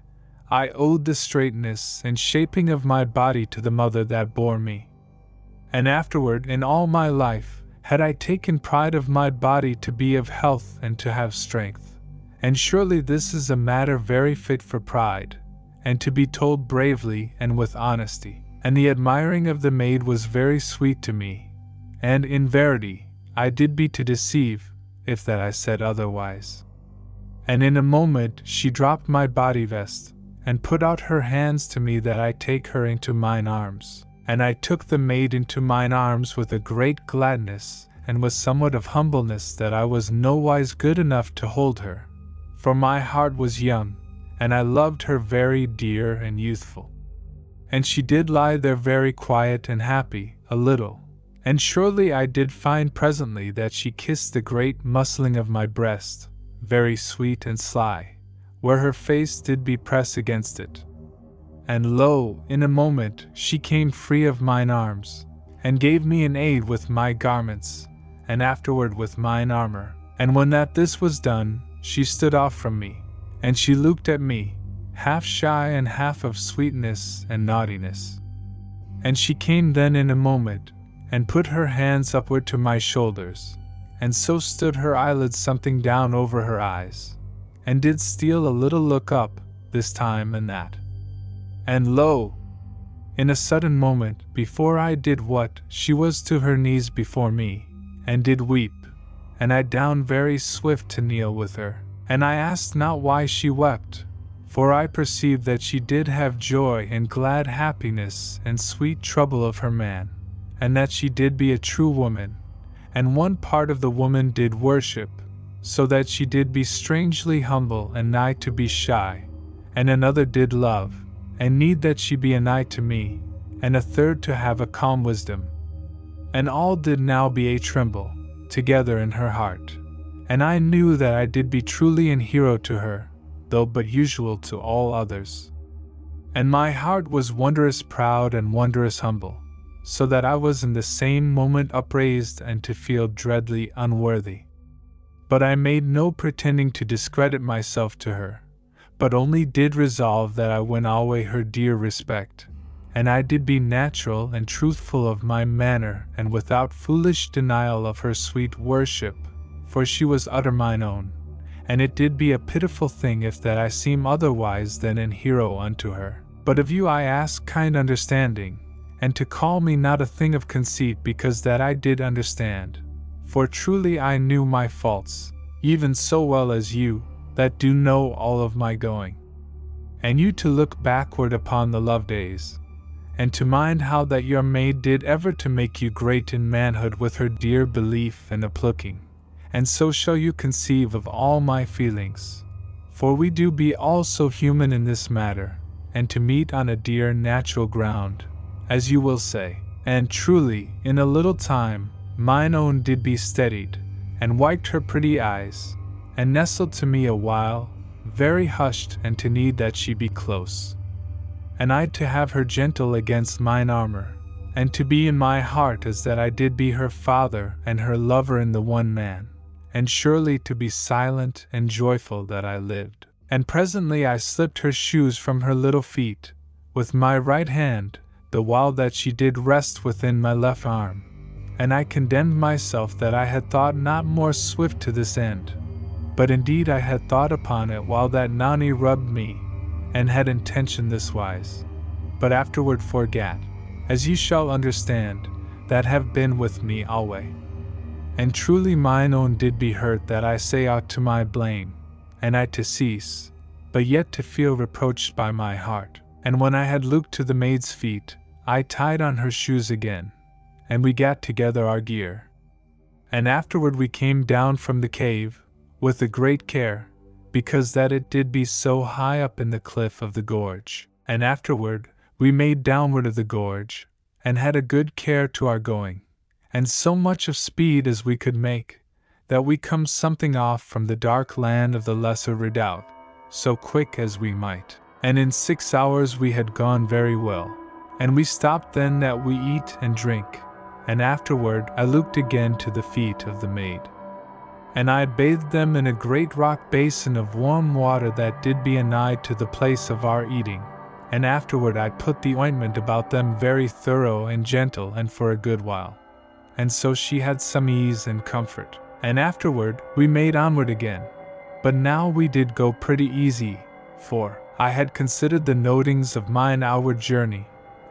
I owed the straightness and shaping of my body to the mother that bore me. And afterward, in all my life, had I taken pride of my body to be of health and to have strength. And surely this is a matter very fit for pride, and to be told bravely and with honesty. And the admiring of the maid was very sweet to me, and in verity, I did be to deceive, if that I said otherwise. And in a moment she dropped my body vest, and put out her hands to me that I take her into mine arms. And I took the maid into mine arms with a great gladness, and with somewhat of humbleness that I was nowise good enough to hold her. For my heart was young, and I loved her very dear and youthful. And she did lie there very quiet and happy, a little. And surely I did find presently that she kissed the great muscling of my breast, very sweet and sly, where her face did be pressed against it. And lo, in a moment she came free of mine arms, and gave me an aid with my garments, and afterward with mine armor. And when that this was done, she stood off from me, and she looked at me, half shy and half of sweetness and naughtiness. And she came then in a moment, and put her hands upward to my shoulders, and so stood her eyelids something down over her eyes, and did steal a little look up, this time and that. And lo! In a sudden moment, before I did what, she was to her knees before me, and did weep, and I down very swift to kneel with her. And I asked not why she wept, for I perceived that she did have joy and glad happiness and sweet trouble of her man, and that she did be a true woman, and one part of the woman did worship, so that she did be strangely humble and nigh to be shy, and another did love, and need that she be a nigh to me, and a third to have a calm wisdom. And all did now be a tremble, together in her heart. And I knew that I did be truly an hero to her, though but usual to all others. And my heart was wondrous proud and wondrous humble, so that I was in the same moment upraised and to feel dreadly unworthy. But I made no pretending to discredit myself to her, but only did resolve that I win alway her dear respect, and I did be natural and truthful of my manner and without foolish denial of her sweet worship, for she was utter mine own, and it did be a pitiful thing if that I seem otherwise than an hero unto her. But of you I ask kind understanding, and to call me not a thing of conceit because that I did understand, for truly I knew my faults, even so well as you, that do know all of my going. And you to look backward upon the love days, and to mind how that your maid did ever to make you great in manhood with her dear belief and uplooking, and so shall you conceive of all my feelings, for we do be all so human in this matter, and to meet on a dear natural ground, as you will say. And truly, in a little time, mine own did be steadied, and wiped her pretty eyes, and nestled to me a while, very hushed and to need that she be close. And I to have her gentle against mine armor, and to be in my heart as that I did be her father and her lover in the one man, and surely to be silent and joyful that I lived. And presently I slipped her shoes from her little feet, with my right hand, the while that she did rest within my left arm, and I condemned myself that I had thought not more swift to this end. But indeed I had thought upon it while that Nani rubbed me, and had intention this wise, but afterward forgat, as ye shall understand, that have been with me alway. And truly mine own did be hurt that I say aught to my blame, and I to cease, but yet to feel reproached by my heart. And when I had looked to the maid's feet, I tied on her shoes again, and we gat together our gear. And afterward we came down from the cave, with a great care, because that it did be so high up in the cliff of the gorge. And afterward we made downward of the gorge, and had a good care to our going, and so much of speed as we could make, that we come something off from the dark land of the Lesser Redoubt, so quick as we might. And in 6 hours we had gone very well, and we stopped then that we eat and drink, and afterward I looked again to the feet of the maid. And I bathed them in a great rock basin of warm water that did be anigh to the place of our eating, and afterward I put the ointment about them very thorough and gentle and for a good while. And so she had some ease and comfort. And afterward we made onward again, but now we did go pretty easy, for I had considered the notings of mine outward journey,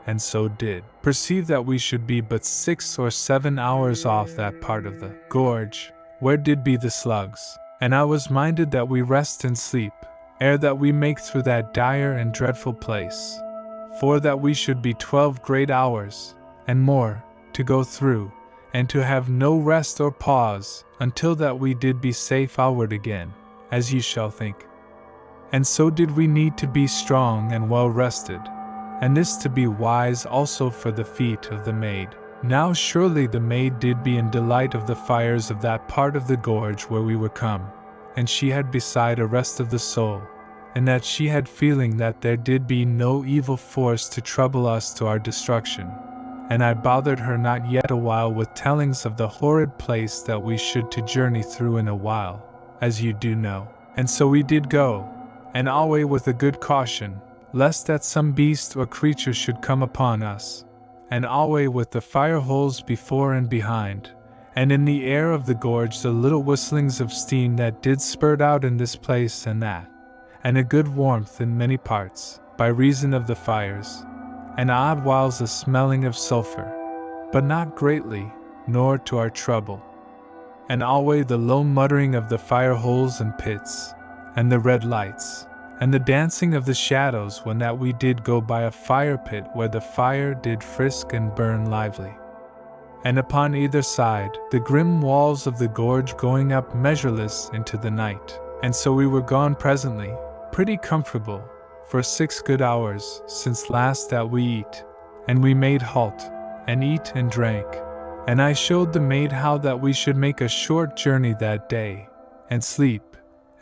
and so did perceive that we should be but 6 or 7 hours off that part of the gorge, where did be the slugs, and I was minded that we rest and sleep, ere that we make through that dire and dreadful place, for that we should be 12 great hours, and more, to go through, and to have no rest or pause, until that we did be safe outward again, as ye shall think. And so did we need to be strong and well rested, and this to be wise also for the feet of the maid. Now surely the maid did be in delight of the fires of that part of the gorge where we were come, and she had beside a rest of the soul, and that she had feeling that there did be no evil force to trouble us to our destruction. And I bothered her not yet a while with tellings of the horrid place that we should to journey through in a while, as you do know. And so we did go, and alway with a good caution, lest that some beast or creature should come upon us, and alway with the fire holes before and behind, and in the air of the gorge the little whistlings of steam that did spurt out in this place and that, and a good warmth in many parts, by reason of the fires, and odd whiles a smelling of sulphur, but not greatly, nor to our trouble. And alway the low muttering of the fire holes and pits, and the red lights, and the dancing of the shadows when that we did go by a fire pit where the fire did frisk and burn lively. And upon either side, the grim walls of the gorge going up measureless into the night. And so we were gone presently, pretty comfortable, for 6 good hours since last that we eat, and we made halt, and eat and drank, and I showed the maid how that we should make a short journey that day, and sleep,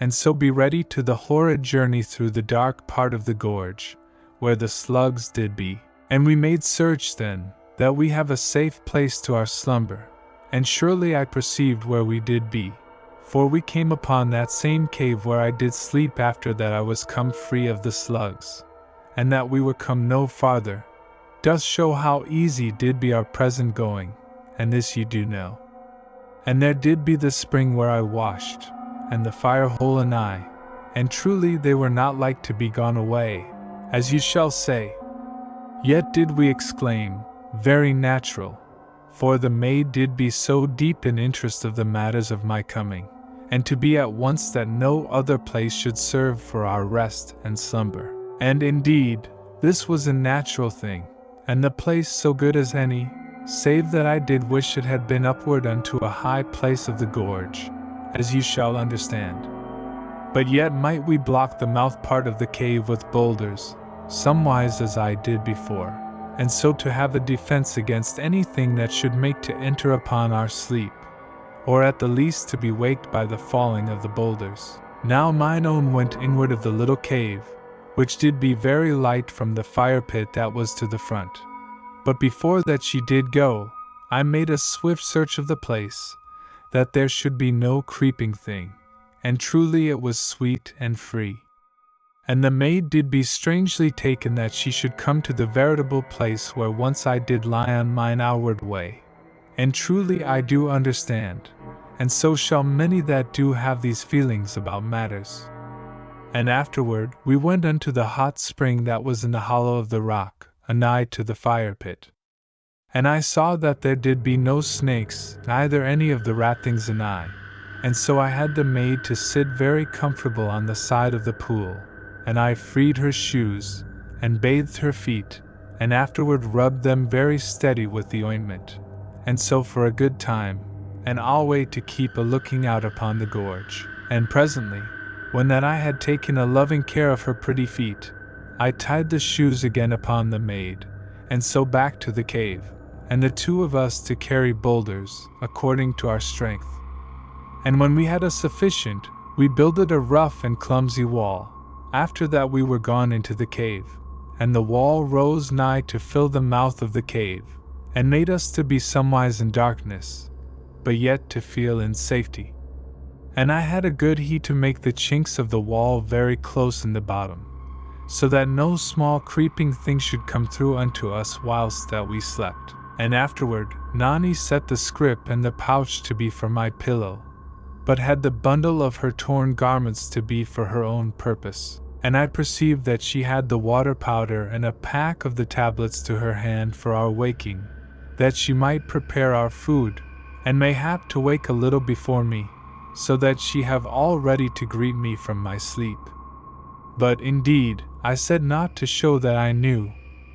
and so be ready to the horrid journey through the dark part of the gorge, where the slugs did be. And we made search then, that we have a safe place to our slumber, and surely I perceived where we did be. For we came upon that same cave where I did sleep after that I was come free of the slugs, and that we were come no farther, doth show how easy did be our present going, and this you do know. And there did be the spring where I washed, and the fire hole and I, and truly they were not like to be gone away, as you shall say. Yet did we exclaim, very natural, for the maid did be so deep in interest of the matters of my coming, and to be at once that no other place should serve for our rest and slumber. And indeed, this was a natural thing, and the place so good as any, save that I did wish it had been upward unto a high place of the gorge, as you shall understand. But yet might we block the mouth part of the cave with boulders, somewise as I did before, and so to have a defense against anything that should make to enter upon our sleep, or at the least to be waked by the falling of the boulders. Now mine own went inward of the little cave, which did be very light from the fire pit that was to the front. But before that she did go, I made a swift search of the place, that there should be no creeping thing, and truly it was sweet and free. And the maid did be strangely taken that she should come to the veritable place where once I did lie on mine outward way. And truly I do understand, and so shall many that do have these feelings about matters. And afterward we went unto the hot spring that was in the hollow of the rock, anigh to the fire pit. And I saw that there did be no snakes, neither any of the rat things anigh. And so I had the maid to sit very comfortable on the side of the pool, and I freed her shoes, and bathed her feet, and afterward rubbed them very steady with the ointment, and so for a good time, and alway to keep a looking out upon the gorge. And presently, when that I had taken a loving care of her pretty feet, I tied the shoes again upon the maid, and so back to the cave, and the two of us to carry boulders, according to our strength. And when we had a sufficient, we builded a rough and clumsy wall. After that we were gone into the cave, and the wall rose nigh to fill the mouth of the cave, and made us to be somewise in darkness, but yet to feel in safety. And I had a good heat to make the chinks of the wall very close in the bottom, so that no small creeping thing should come through unto us whilst that we slept. And afterward Nani set the scrip and the pouch to be for my pillow, but had the bundle of her torn garments to be for her own purpose. And I perceived that she had the water powder and a pack of the tablets to her hand for our waking, that she might prepare our food, and mayhap to wake a little before me, so that she have all ready to greet me from my sleep. But indeed, I said not to show that I knew,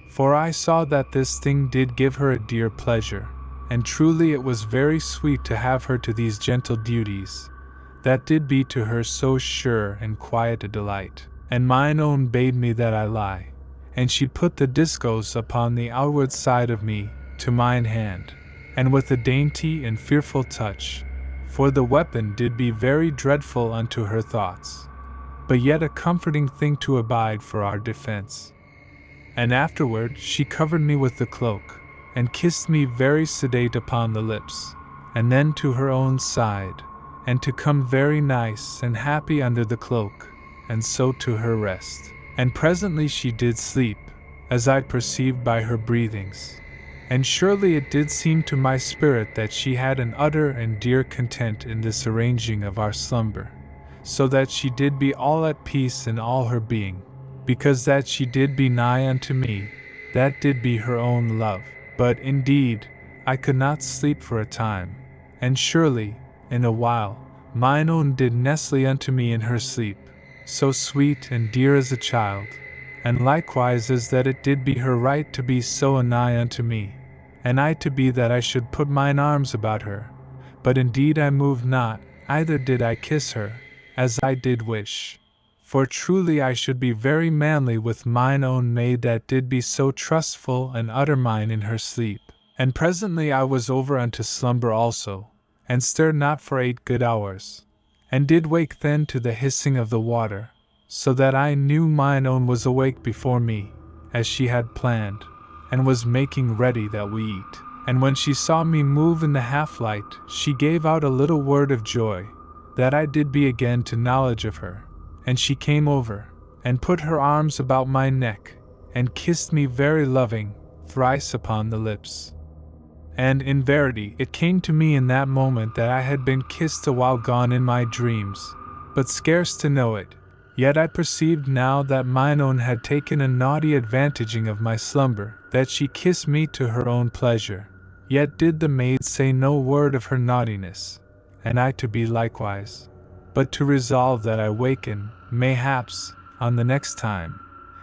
for I saw that this thing did give her a dear pleasure, and truly it was very sweet to have her to these gentle duties, that did be to her so sure and quiet a delight. And mine own bade me that I lie, and she put the discos upon the outward side of me, to mine hand, and with a dainty and fearful touch, for the weapon did be very dreadful unto her thoughts, but yet a comforting thing to abide for our defense. And afterward she covered me with the cloak, and kissed me very sedate upon the lips, and then to her own side, and to come very nice and happy under the cloak, and so to her rest. And presently she did sleep, as I perceived by her breathings. And surely it did seem to my spirit that she had an utter and dear content in this arranging of our slumber, so that she did be all at peace in all her being, because that she did be nigh unto me, that did be her own love. But indeed, I could not sleep for a time, and surely, in a while, mine own did nestle unto me in her sleep, so sweet and dear as a child, and likewise as that it did be her right to be so anigh unto me, and I to be that I should put mine arms about her. But indeed I moved not, either did I kiss her, as I did wish. For truly I should be very manly with mine own maid that did be so trustful and utter mine in her sleep. And presently I was over unto slumber also, and stirred not for 8 good hours, and did wake then to the hissing of the water, so that I knew mine own was awake before me, as she had planned, and was making ready that we eat. And when she saw me move in the half-light, she gave out a little word of joy, that I did be again to knowledge of her, and she came over, and put her arms about my neck, and kissed me very loving, thrice upon the lips. And in verity it came to me in that moment that I had been kissed a while gone in my dreams, but scarce to know it. Yet I perceived now that mine own had taken a naughty advantaging of my slumber, that she kissed me to her own pleasure. Yet did the maid say no word of her naughtiness, and I to be likewise, but to resolve that I waken, mayhaps, on the next time,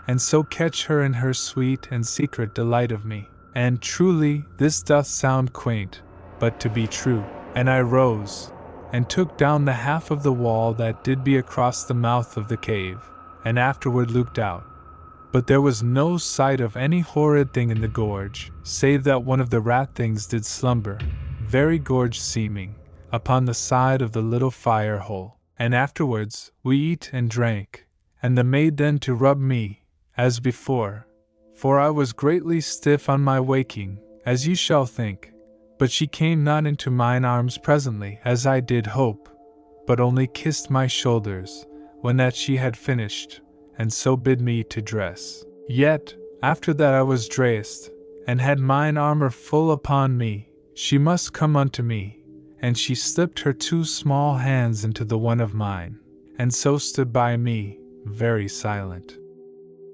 and so catch her in her sweet and secret delight of me. And truly, this doth sound quaint, but to be true. And I rose, and took down the half of the wall that did be across the mouth of the cave, and afterward looked out. But there was no sight of any horrid thing in the gorge, save that one of the rat things did slumber, very gorged seeming, upon the side of the little fire hole. And afterwards we eat and drank, and the maid then to rub me, as before, for I was greatly stiff on my waking, as you shall think. But she came not into mine arms presently, as I did hope, but only kissed my shoulders, when that she had finished, and so bid me to dress. Yet, after that I was dressed, and had mine armor full upon me, she must come unto me, and she slipped her 2 small hands into the one of mine, and so stood by me, very silent.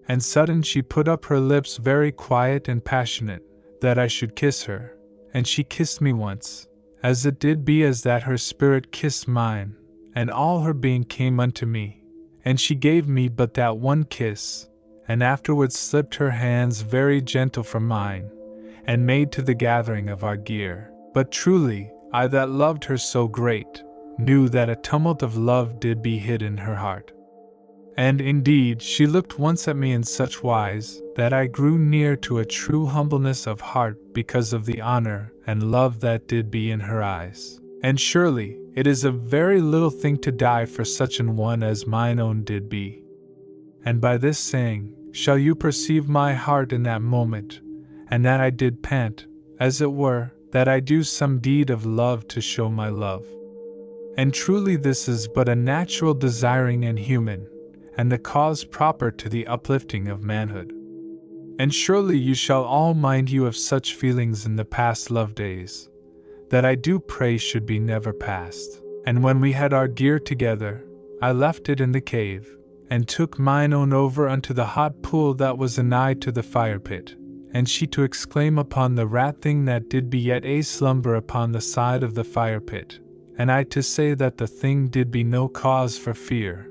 And sudden she put up her lips very quiet and passionate, that I should kiss her, and she kissed me once, as it did be as that her spirit kissed mine, and all her being came unto me, and she gave me but that one kiss, and afterwards slipped her hands very gentle from mine, and made to the gathering of our gear. But truly, I that loved her so great, knew that a tumult of love did be hid in her heart. And indeed she looked once at me in such wise, that I grew near to a true humbleness of heart because of the honor and love that did be in her eyes. And surely, it is a very little thing to die for such an one as mine own did be. And by this saying, shall you perceive my heart in that moment, and that I did pant, as it were, that I do some deed of love to show my love. And truly this is but a natural desiring and human, and the cause proper to the uplifting of manhood. And surely you shall all mind you of such feelings in the past love days, that I do pray should be never past. And when we had our gear together, I left it in the cave, and took mine own over unto the hot pool that was anigh to the fire pit, and she to exclaim upon the rat thing that did be yet a slumber upon the side of the fire pit, and I to say that the thing did be no cause for fear,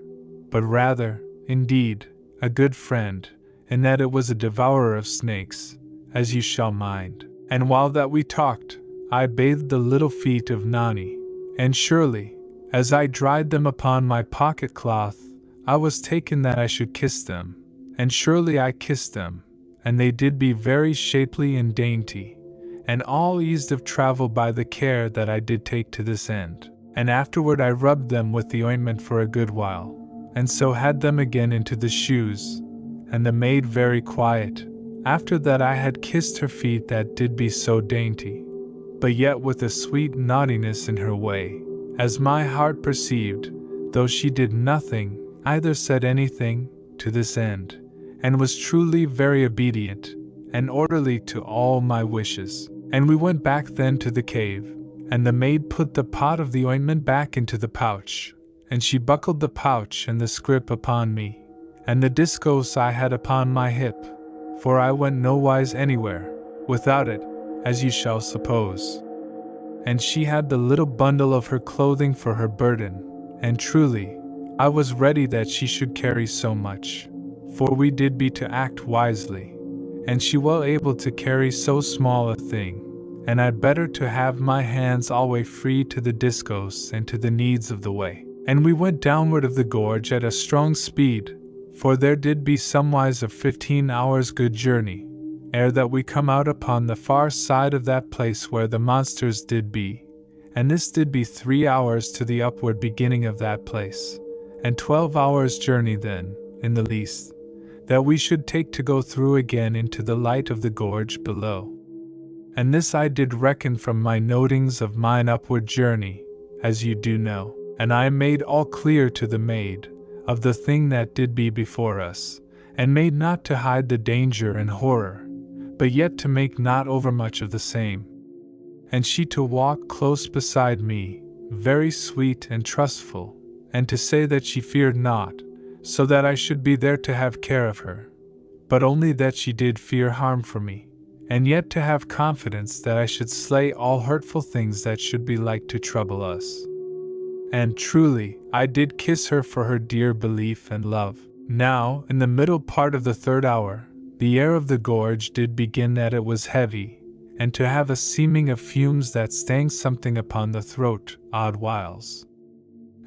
but rather, indeed, a good friend, in that it was a devourer of snakes, as you shall mind. And while that we talked, I bathed the little feet of Nani, and surely, as I dried them upon my pocket cloth, I was taken that I should kiss them, and surely I kissed them, and they did be very shapely and dainty, and all eased of travel by the care that I did take to this end. And afterward I rubbed them with the ointment for a good while, and so had them again into the shoes, and the maid very quiet, after that I had kissed her feet that did be so dainty, but yet with a sweet naughtiness in her way, as my heart perceived, though she did nothing, either said anything, to this end, and was truly very obedient, and orderly to all my wishes. And we went back then to the cave, and the maid put the pot of the ointment back into the pouch, and she buckled the pouch and the scrip upon me, and the discourse I had upon my hip, for I went nowise anywhere, without it, as you shall suppose. And she had the little bundle of her clothing for her burden, and truly, I was ready that she should carry so much, for we did be to act wisely, and she well able to carry so small a thing, and I better to have my hands always free to the discourse and to the needs of the way. And we went downward of the gorge at a strong speed, for there did be somewise of 15 hours' good journey, ere that we come out upon the far side of that place where the monsters did be, and this did be 3 hours to the upward beginning of that place, and 12 hours' journey then, in the least, that we should take to go through again into the light of the gorge below. And this I did reckon from my notings of mine upward journey, as you do know, and I made all clear to the maid, of the thing that did be before us, and made not to hide the danger and horror, but yet to make not overmuch of the same. And she to walk close beside me, very sweet and trustful, and to say that she feared not, so that I should be there to have care of her, but only that she did fear harm for me, and yet to have confidence that I should slay all hurtful things that should be like to trouble us. And truly, I did kiss her for her dear belief and love. Now, in the middle part of the 3rd hour, the air of the gorge did begin that it was heavy, and to have a seeming of fumes that stang something upon the throat, odd whiles.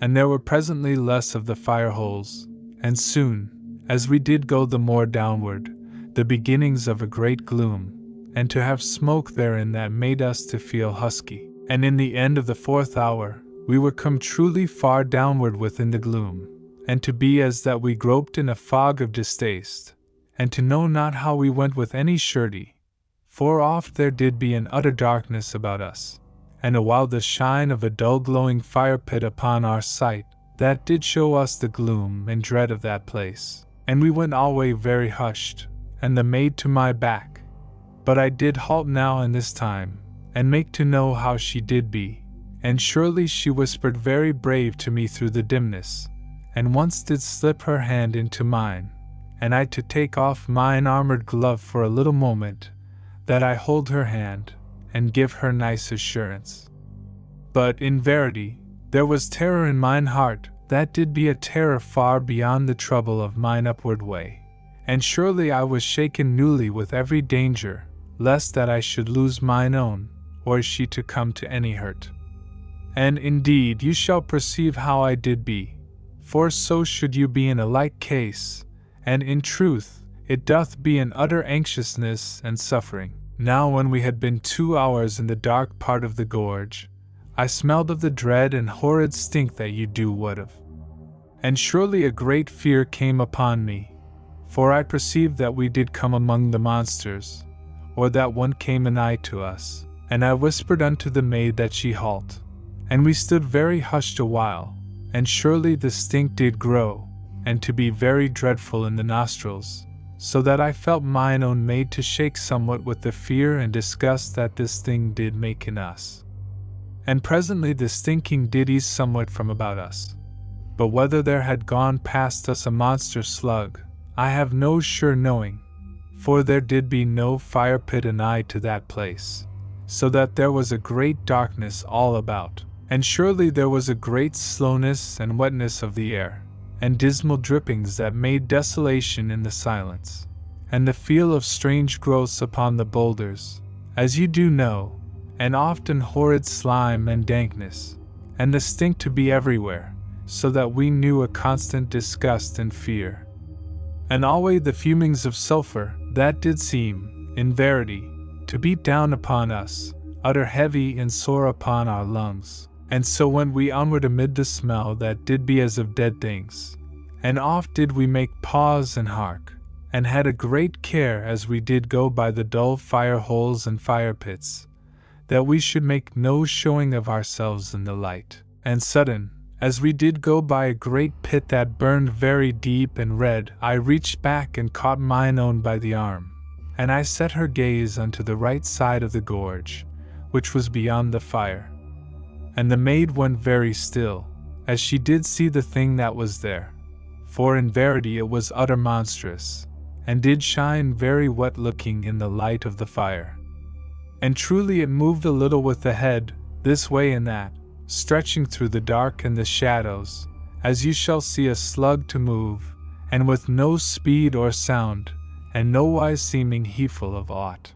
And there were presently less of the fire holes, and soon, as we did go the more downward, the beginnings of a great gloom, and to have smoke therein that made us to feel husky. And in the end of the 4th hour, we were come truly far downward within the gloom, and to be as that we groped in a fog of distaste, and to know not how we went with any surety, for oft there did be an utter darkness about us, and a while the shine of a dull glowing fire pit upon our sight, that did show us the gloom and dread of that place. And we went alway very hushed, and the maid to my back. But I did halt now and this time, and make to know how she did be, and surely she whispered very brave to me through the dimness, and once did slip her hand into mine, and I to take off mine armored glove for a little moment, that I hold her hand, and give her nice assurance. But in verity, there was terror in mine heart, that did be a terror far beyond the trouble of mine upward way, and surely I was shaken newly with every danger, lest that I should lose mine own, or she to come to any hurt. And indeed you shall perceive how I did be, for so should you be in a like case, and in truth, it doth be an utter anxiousness and suffering. Now when we had been 2 hours in the dark part of the gorge, I smelled of the dread and horrid stink that you do would of. And surely a great fear came upon me, for I perceived that we did come among the monsters, or that one came anigh to us, and I whispered unto the maid that she halt, and we stood very hushed a while, and surely the stink did grow, and to be very dreadful in the nostrils, so that I felt mine own maid to shake somewhat with the fear and disgust that this thing did make in us. And presently the stinking did ease somewhat from about us, but whether there had gone past us a monster slug, I have no sure knowing, for there did be no fire pit anigh to that place, so that there was a great darkness all about, and surely there was a great slowness and wetness of the air, and dismal drippings that made desolation in the silence, and the feel of strange growths upon the boulders, as you do know, and often horrid slime and dankness, and the stink to be everywhere, so that we knew a constant disgust and fear. And always the fumings of sulphur, that did seem, in verity, to beat down upon us, utter heavy and sore upon our lungs. And so went we onward amid the smell that did be as of dead things. And oft did we make pause and hark, and had a great care as we did go by the dull fire holes and fire pits, that we should make no showing of ourselves in the light. And sudden, as we did go by a great pit that burned very deep and red, I reached back and caught mine own by the arm, and I set her gaze unto the right side of the gorge, which was beyond the fire. And the maid went very still, as she did see the thing that was there, for in verity it was utter monstrous, and did shine very wet looking in the light of the fire. And truly it moved a little with the head, this way and that, stretching through the dark and the shadows, as you shall see a slug to move, and with no speed or sound, and nowise seeming heedful of aught.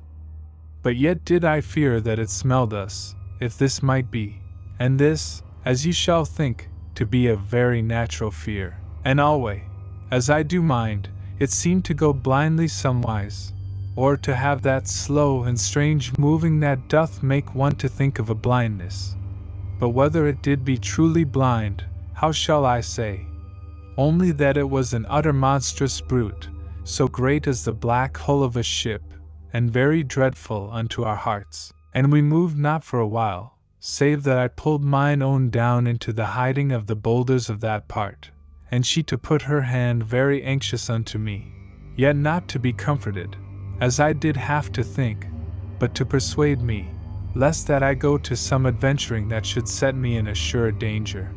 But yet did I fear that it smelled us, if this might be, and this, as you shall think, to be a very natural fear. And alway, as I do mind, it seemed to go blindly somewise, or to have that slow and strange moving that doth make one to think of a blindness. But whether it did be truly blind, how shall I say? Only that it was an utter monstrous brute, so great as the black hull of a ship, and very dreadful unto our hearts. And we moved not for a while, save that I pulled mine own down into the hiding of the boulders of that part, and she to put her hand very anxious unto me, yet not to be comforted, as I did have to think, but to persuade me, lest that I go to some adventuring that should set me in a sure danger.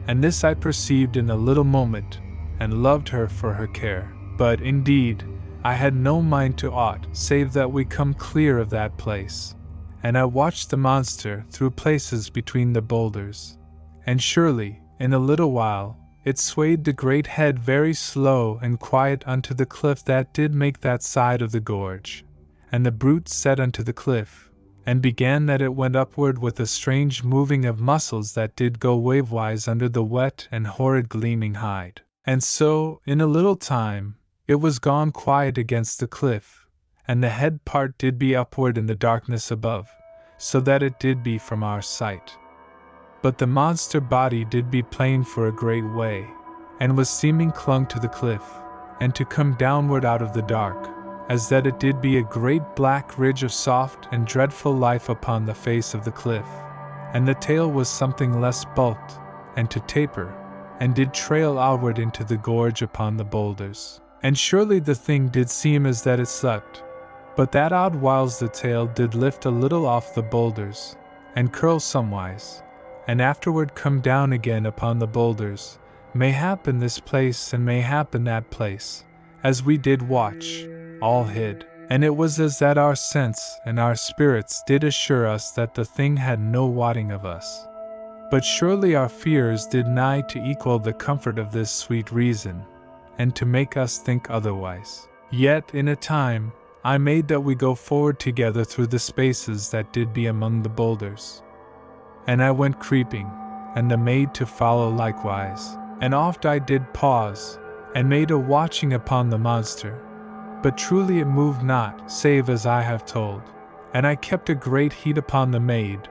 And this I perceived in a little moment, and loved her for her care. But indeed, I had no mind to aught, save that we come clear of that place. And I watched the monster through places between the boulders, and surely, in a little while, it swayed the great head very slow and quiet unto the cliff that did make that side of the gorge, and the brute set unto the cliff, and began that it went upward with a strange moving of muscles that did go wavewise under the wet and horrid gleaming hide. And so, in a little time, it was gone quiet against the cliff, and the head part did be upward in the darkness above, so that it did be from our sight. But the monster body did be plain for a great way, and was seeming clung to the cliff, and to come downward out of the dark, as that it did be a great black ridge of soft and dreadful life upon the face of the cliff, and the tail was something less bulked, and to taper, and did trail outward into the gorge upon the boulders. And surely the thing did seem as that it slept, but that odd whiles the tail did lift a little off the boulders, and curl somewise, and afterward come down again upon the boulders, mayhap in this place and mayhap in that place, as we did watch, all hid. And it was as that our sense and our spirits did assure us that the thing had no wotting of us. But surely our fears did nigh to equal the comfort of this sweet reason, and to make us think otherwise. Yet in a time, I made that we go forward together through the spaces that did be among the boulders. And I went creeping, and the maid to follow likewise. And oft I did pause, and made a watching upon the monster. But truly it moved not, save as I have told. And I kept a great heed upon the maid,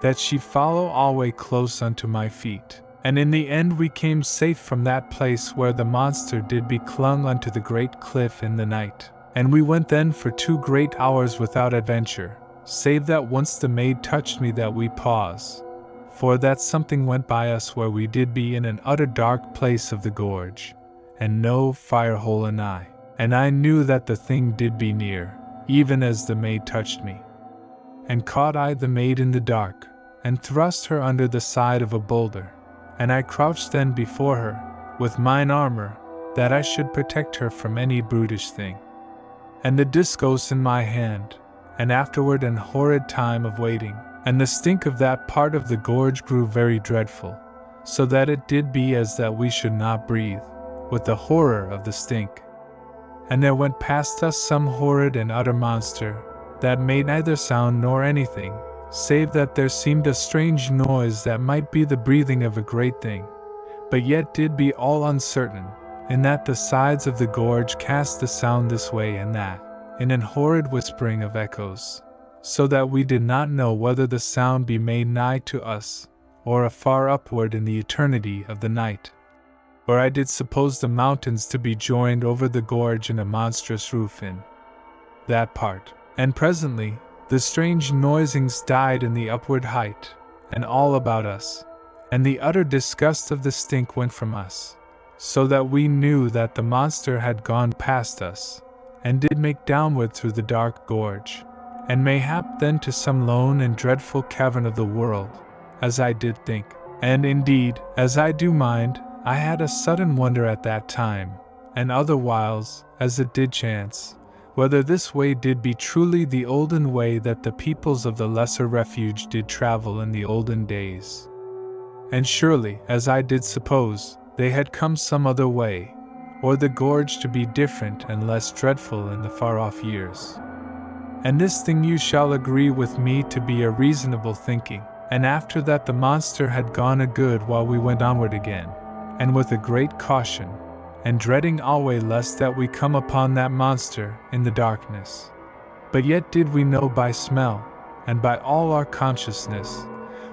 that she follow alway close unto my feet. And in the end we came safe from that place where the monster did be clung unto the great cliff in the night. And we went then for 2 great hours without adventure, save that once the maid touched me that we pause. For that something went by us where we did be in an utter dark place of the gorge, and no fire hole anigh. And I knew that the thing did be near, even as the maid touched me. And caught I the maid in the dark, and thrust her under the side of a boulder. And I crouched then before her, with mine armor, that I should protect her from any brutish thing. And the discos in my hand, and afterward an horrid time of waiting, and the stink of that part of the gorge grew very dreadful, so that it did be as that we should not breathe, with the horror of the stink. And there went past us some horrid and utter monster, that made neither sound nor anything, save that there seemed a strange noise that might be the breathing of a great thing, but yet did be all uncertain, in that the sides of the gorge cast the sound this way and that, in an horrid whispering of echoes, so that we did not know whether the sound be made nigh to us, or afar upward in the eternity of the night. Or I did suppose the mountains to be joined over the gorge in a monstrous roof in that part. And presently, the strange noisings died in the upward height, and all about us, and the utter disgust of the stink went from us, so that we knew that the monster had gone past us, and did make downward through the dark gorge, and mayhap then to some lone and dreadful cavern of the world, as I did think. And indeed, as I do mind, I had a sudden wonder at that time, and other whiles, as it did chance, whether this way did be truly the olden way that the peoples of the Lesser Refuge did travel in the olden days. And surely, as I did suppose, they had come some other way, or the gorge to be different and less dreadful in the far-off years. And this thing you shall agree with me to be a reasonable thinking. And after that the monster had gone a good while we went onward again, and with a great caution, and dreading alway lest that we come upon that monster in the darkness. But yet did we know by smell, and by all our consciousness,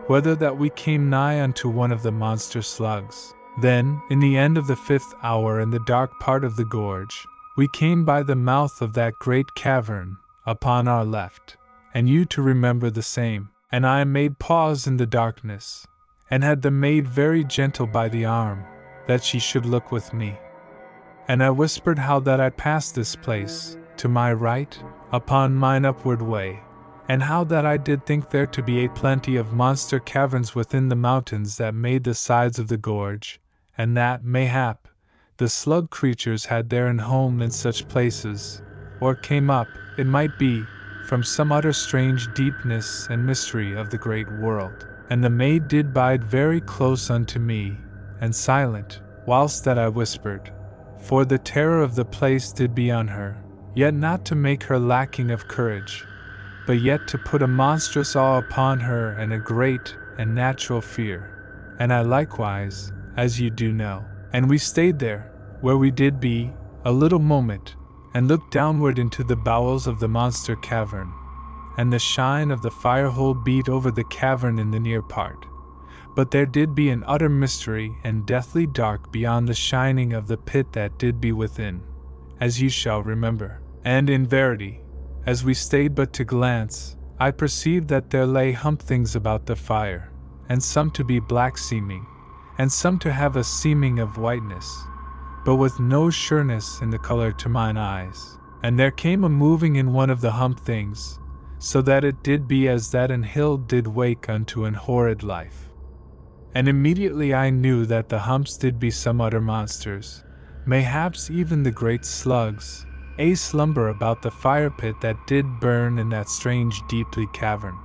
whether that we came nigh unto one of the monster slugs. Then, in the end of the 5th hour in the dark part of the gorge, we came by the mouth of that great cavern, upon our left, and you to remember the same. And I made pause in the darkness, and had the maid very gentle by the arm, that she should look with me. And I whispered how that I passed this place, to my right, upon mine upward way, and how that I did think there to be a plenty of monster caverns within the mountains that made the sides of the gorge, and that, mayhap, the slug creatures had their home in such places, or came up, it might be, from some utter strange deepness and mystery of the great world. And the maid did bide very close unto me, and silent, whilst that I whispered, for the terror of the place did be on her, yet not to make her lacking of courage, but yet to put a monstrous awe upon her and a great and natural fear. And I likewise, as you do know. And we stayed there, where we did be, a little moment, and looked downward into the bowels of the monster cavern, and the shine of the fire-hole beat over the cavern in the near part. But there did be an utter mystery and deathly dark beyond the shining of the pit that did be within, as you shall remember. And in verity, as we stayed but to glance, I perceived that there lay hump things about the fire, and some to be black seeming, and some to have a seeming of whiteness, but with no sureness in the color to mine eyes. And there came a moving in one of the hump things, so that it did be as that an hill did wake unto an horrid life. And immediately I knew that the humps did be some utter monsters, mayhaps even the great slugs, a slumber about the fire pit that did burn in that strange deeply cavern.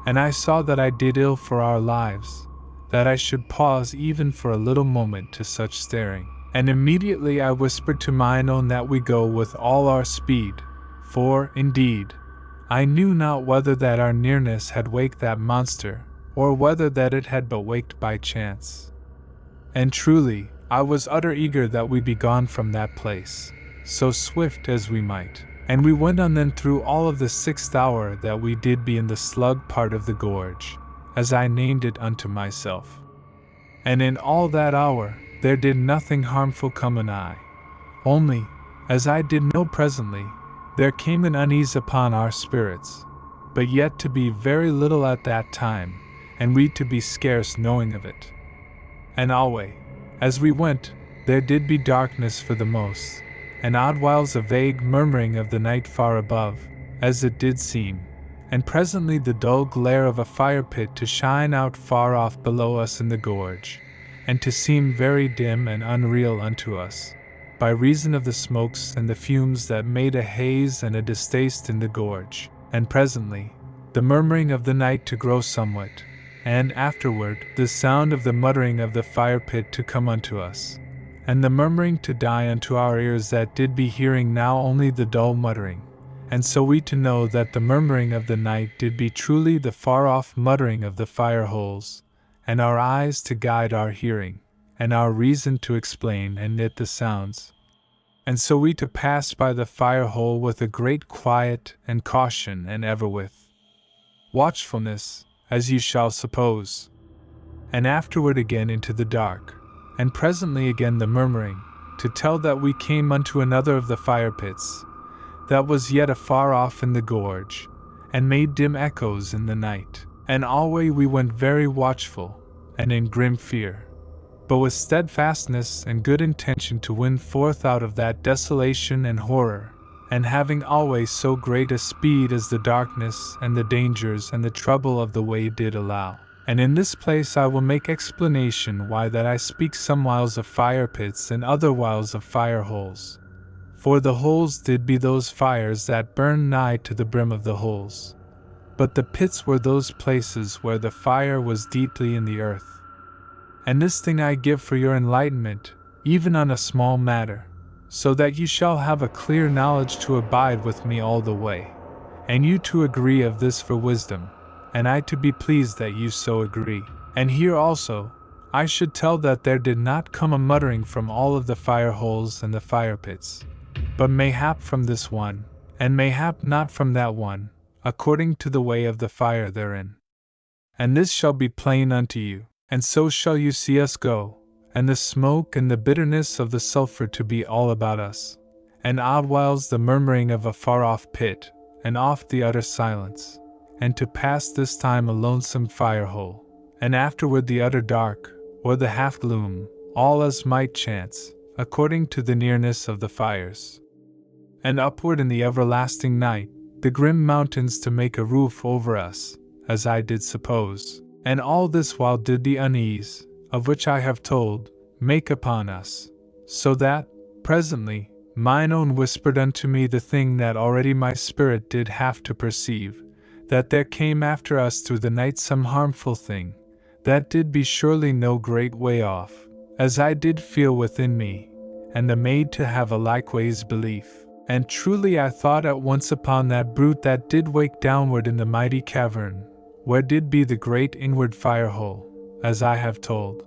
And I saw that I did ill for our lives, that I should pause even for a little moment to such staring. And immediately I whispered to mine own that we go with all our speed, for, indeed, I knew not whether that our nearness had waked that monster, or whether that it had but waked by chance. And truly, I was utter eager that we be gone from that place, so swift as we might. And we went on then through all of the 6th hour that we did be in the slug part of the gorge, as I named it unto myself. And in all that hour, there did nothing harmful come anigh. Only, as I did know presently, there came an unease upon our spirits, but yet to be very little at that time, and we to be scarce knowing of it. And alway, as we went, there did be darkness for the most, and odd whiles a vague murmuring of the night far above, as it did seem, and presently the dull glare of a fire pit to shine out far off below us in the gorge, and to seem very dim and unreal unto us, by reason of the smokes and the fumes that made a haze and a distaste in the gorge, and presently, the murmuring of the night to grow somewhat, and afterward the sound of the muttering of the fire pit to come unto us, and the murmuring to die unto our ears that did be hearing now only the dull muttering, and so we to know that the murmuring of the night did be truly the far-off muttering of the fire holes, and our eyes to guide our hearing, and our reason to explain and knit the sounds. And so we to pass by the fire hole with a great quiet and caution and ever with watchfulness, as you shall suppose, and afterward again into the dark, and presently again the murmuring, to tell that we came unto another of the fire pits, that was yet afar off in the gorge, and made dim echoes in the night. And alway we went very watchful, and in grim fear, but with steadfastness and good intention to win forth out of that desolation and horror, and having always so great a speed as the darkness and the dangers and the trouble of the way did allow. And in this place I will make explanation why that I speak some whiles of fire pits and other whiles of fire holes. For the holes did be those fires that burn nigh to the brim of the holes, but the pits were those places where the fire was deeply in the earth. And this thing I give for your enlightenment, even on a small matter, so that you shall have a clear knowledge to abide with me all the way, and you to agree of this for wisdom, and I to be pleased that you so agree. And here also, I should tell that there did not come a muttering from all of the fire holes and the fire pits, but mayhap from this one, and mayhap not from that one, according to the way of the fire therein. And this shall be plain unto you, and so shall you see us go, and the smoke and the bitterness of the sulphur to be all about us, and odd whiles the murmuring of a far-off pit, and oft the utter silence, and to pass this time a lonesome fire-hole, and afterward the utter dark, or the half-gloom, all as might chance, according to the nearness of the fires. And upward in the everlasting night, the grim mountains to make a roof over us, as I did suppose, and all this while did the unease, of which I have told, make upon us, so that, presently, mine own whispered unto me the thing that already my spirit did have to perceive, that there came after us through the night some harmful thing, that did be surely no great way off, as I did feel within me, and the maid to have a likeways belief. And truly I thought at once upon that brute that did wake downward in the mighty cavern, where did be the great inward fire hole, as I have told.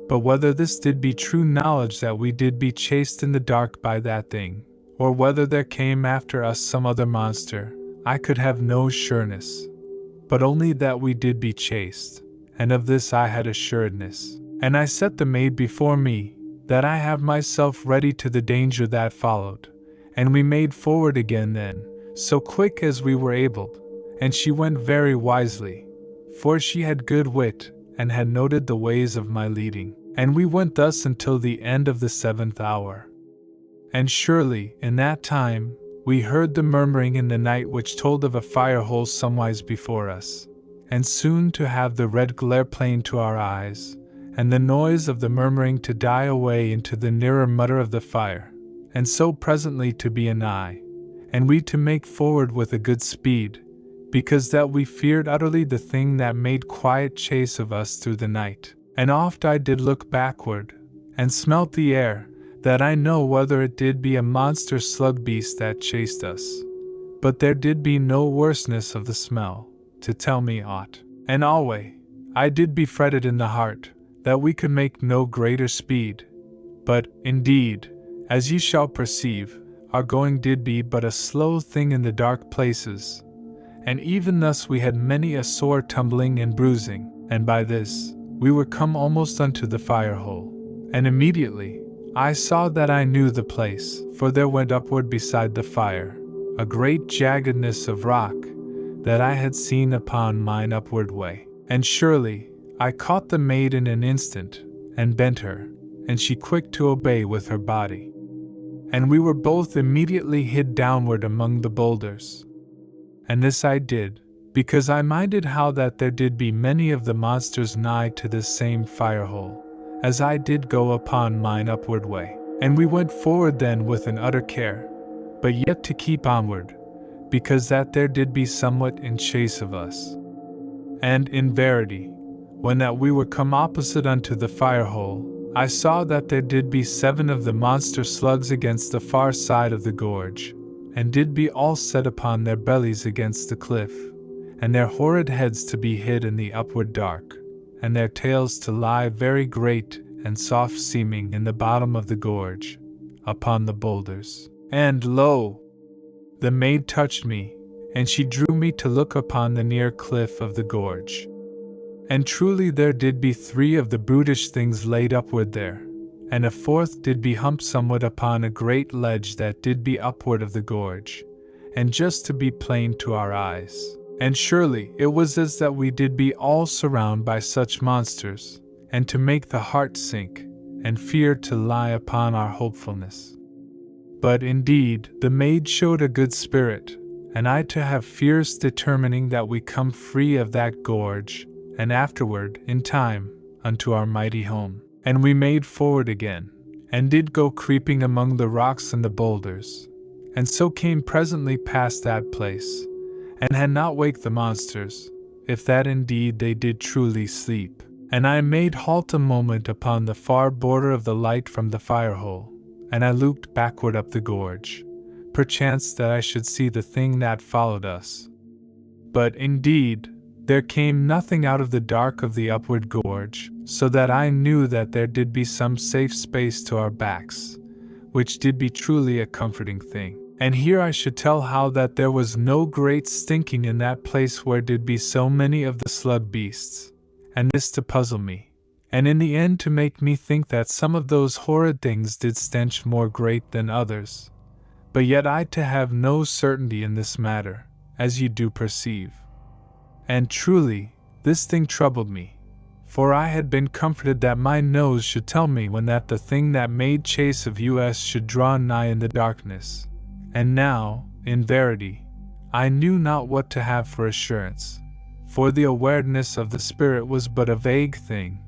But whether this did be true knowledge that we did be chased in the dark by that thing, or whether there came after us some other monster, I could have no sureness, but only that we did be chased, and of this I had assuredness. And I set the maid before me, that I have myself ready to the danger that followed, and we made forward again then, so quick as we were able, and she went very wisely, for she had good wit, and had noted the ways of my leading, and we went thus until the end of the 7th hour. And surely, in that time, we heard the murmuring in the night which told of a fire hole somewise before us, and soon to have the red glare plain to our eyes, and the noise of the murmuring to die away into the nearer mutter of the fire, and so presently to be anigh, and we to make forward with a good speed, because that we feared utterly the thing that made quiet chase of us through the night. And oft I did look backward, and smelt the air, that I know whether it did be a monster slug beast that chased us. But there did be no worseness of the smell, to tell me aught. And alway, I did be fretted in the heart, that we could make no greater speed. But, indeed, as ye shall perceive, our going did be but a slow thing in the dark places. And even thus we had many a sore tumbling and bruising, and by this, we were come almost unto the fire hole. And immediately, I saw that I knew the place, for there went upward beside the fire, a great jaggedness of rock, that I had seen upon mine upward way. And surely, I caught the maid in an instant, and bent her, and she quick to obey with her body. And we were both immediately hid downward among the boulders. And this I did, because I minded how that there did be many of the monsters nigh to this same fire hole, as I did go upon mine upward way. And we went forward then with an utter care, but yet to keep onward, because that there did be somewhat in chase of us. And in verity, when that we were come opposite unto the fire hole, I saw that there did be 7 of the monster slugs against the far side of the gorge, and did be all set upon their bellies against the cliff, and their horrid heads to be hid in the upward dark, and their tails to lie very great and soft seeming in the bottom of the gorge, upon the boulders. And lo! The maid touched me, and she drew me to look upon the near cliff of the gorge. And truly there did be 3 of the brutish things laid upward there, and a 4th did be humped somewhat upon a great ledge that did be upward of the gorge, and just to be plain to our eyes. And surely it was as that we did be all surrounded by such monsters, and to make the heart sink, and fear to lie upon our hopefulness. But indeed the maid showed a good spirit, and I to have fierce determining that we come free of that gorge, and afterward, in time, unto our mighty home. And we made forward again, and did go creeping among the rocks and the boulders, and so came presently past that place, and had not waked the monsters, if that indeed they did truly sleep. And I made halt a moment upon the far border of the light from the fire hole, and I looked backward up the gorge, perchance that I should see the thing that followed us. But indeed, there came nothing out of the dark of the upward gorge, so that I knew that there did be some safe space to our backs, which did be truly a comforting thing. And here I should tell how that there was no great stinking in that place where did be so many of the slug beasts, and this to puzzle me, and in the end to make me think that some of those horrid things did stench more great than others. But yet I to have no certainty in this matter, as you do perceive. And truly, this thing troubled me, for I had been comforted that my nose should tell me when that the thing that made chase of us should draw nigh in the darkness. And now, in verity, I knew not what to have for assurance, for the awareness of the spirit was but a vague thing,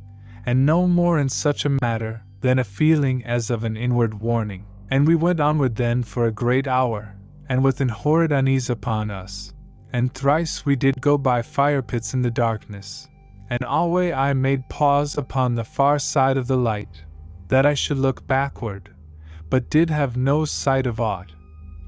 and no more in such a matter than a feeling as of an inward warning. And we went onward then for a great hour, and with an horrid unease upon us, and thrice we did go by fire pits in the darkness, and alway I made pause upon the far side of the light, that I should look backward, but did have no sight of aught.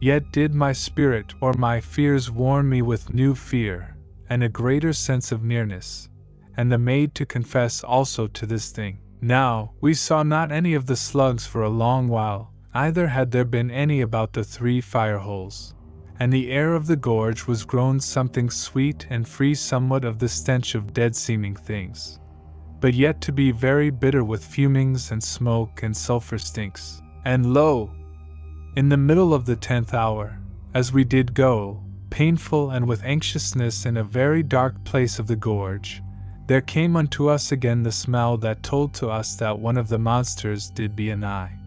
Yet did my spirit or my fears warn me with new fear, and a greater sense of nearness, and the maid to confess also to this thing. Now, we saw not any of the slugs for a long while, either had there been any about the 3 fire holes, and the air of the gorge was grown something sweet and free somewhat of the stench of dead-seeming things, but yet to be very bitter with fumings and smoke and sulphur stinks. And lo! In the middle of the 10th hour, as we did go, painful and with anxiousness in a very dark place of the gorge, there came unto us again the smell that told to us that one of the monsters did be anigh.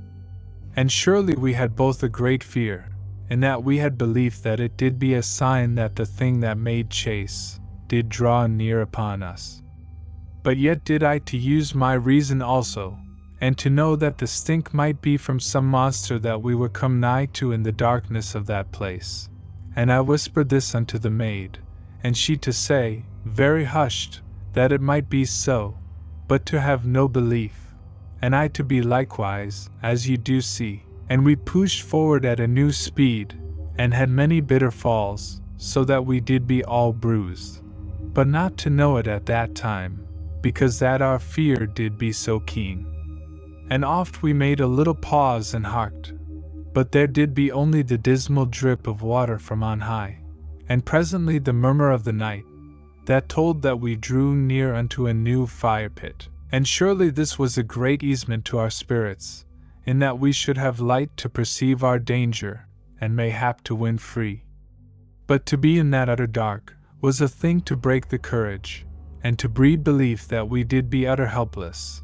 And surely we had both a great fear, in that we had belief that it did be a sign that the thing that made chase, did draw near upon us. But yet did I to use my reason also, and to know that the stink might be from some monster that we were come nigh to in the darkness of that place. And I whispered this unto the maid, and she to say, very hushed, that it might be so, but to have no belief, and I to be likewise, as you do see. And we pushed forward at a new speed, and had many bitter falls, so that we did be all bruised, but not to know it at that time, because that our fear did be so keen. And oft we made a little pause and harked, but there did be only the dismal drip of water from on high, and presently the murmur of the night, that told that we drew near unto a new fire pit. And surely this was a great easement to our spirits, in that we should have light to perceive our danger, and mayhap to win free. But to be in that utter dark was a thing to break the courage, and to breed belief that we did be utter helpless,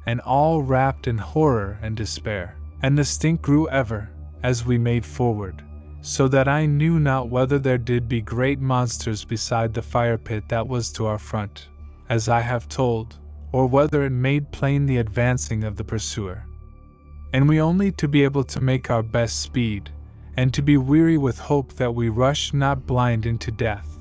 and all wrapped in horror and despair. And the stink grew ever, as we made forward, so that I knew not whether there did be great monsters beside the fire pit that was to our front, as I have told, or whether it made plain the advancing of the pursuer. And we only to be able to make our best speed, and to be weary with hope that we rush not blind into death,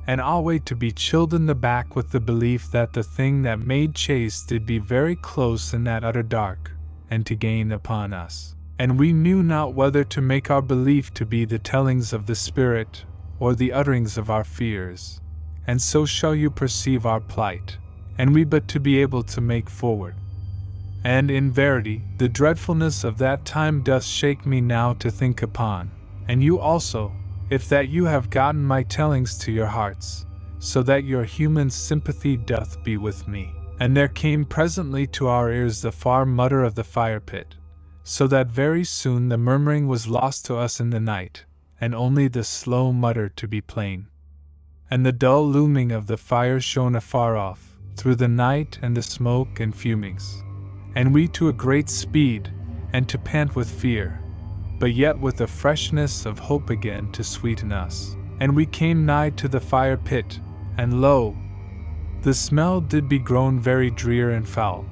and always to be chilled in the back with the belief that the thing that made chase did be very close in that utter dark, and to gain upon us. And we knew not whether to make our belief to be the tellings of the Spirit, or the utterings of our fears. And so shall you perceive our plight, and we but to be able to make forward. And in verity, the dreadfulness of that time doth shake me now to think upon, and you also, if that you have gotten my tellings to your hearts, so that your human sympathy doth be with me. And there came presently to our ears the far mutter of the fire pit, so that very soon the murmuring was lost to us in the night, and only the slow mutter to be plain. And the dull looming of the fire shone afar off, through the night and the smoke and fumings. And we to a great speed, and to pant with fear, but yet with a freshness of hope again to sweeten us. And we came nigh to the fire pit, and lo! The smell did be grown very drear and foul,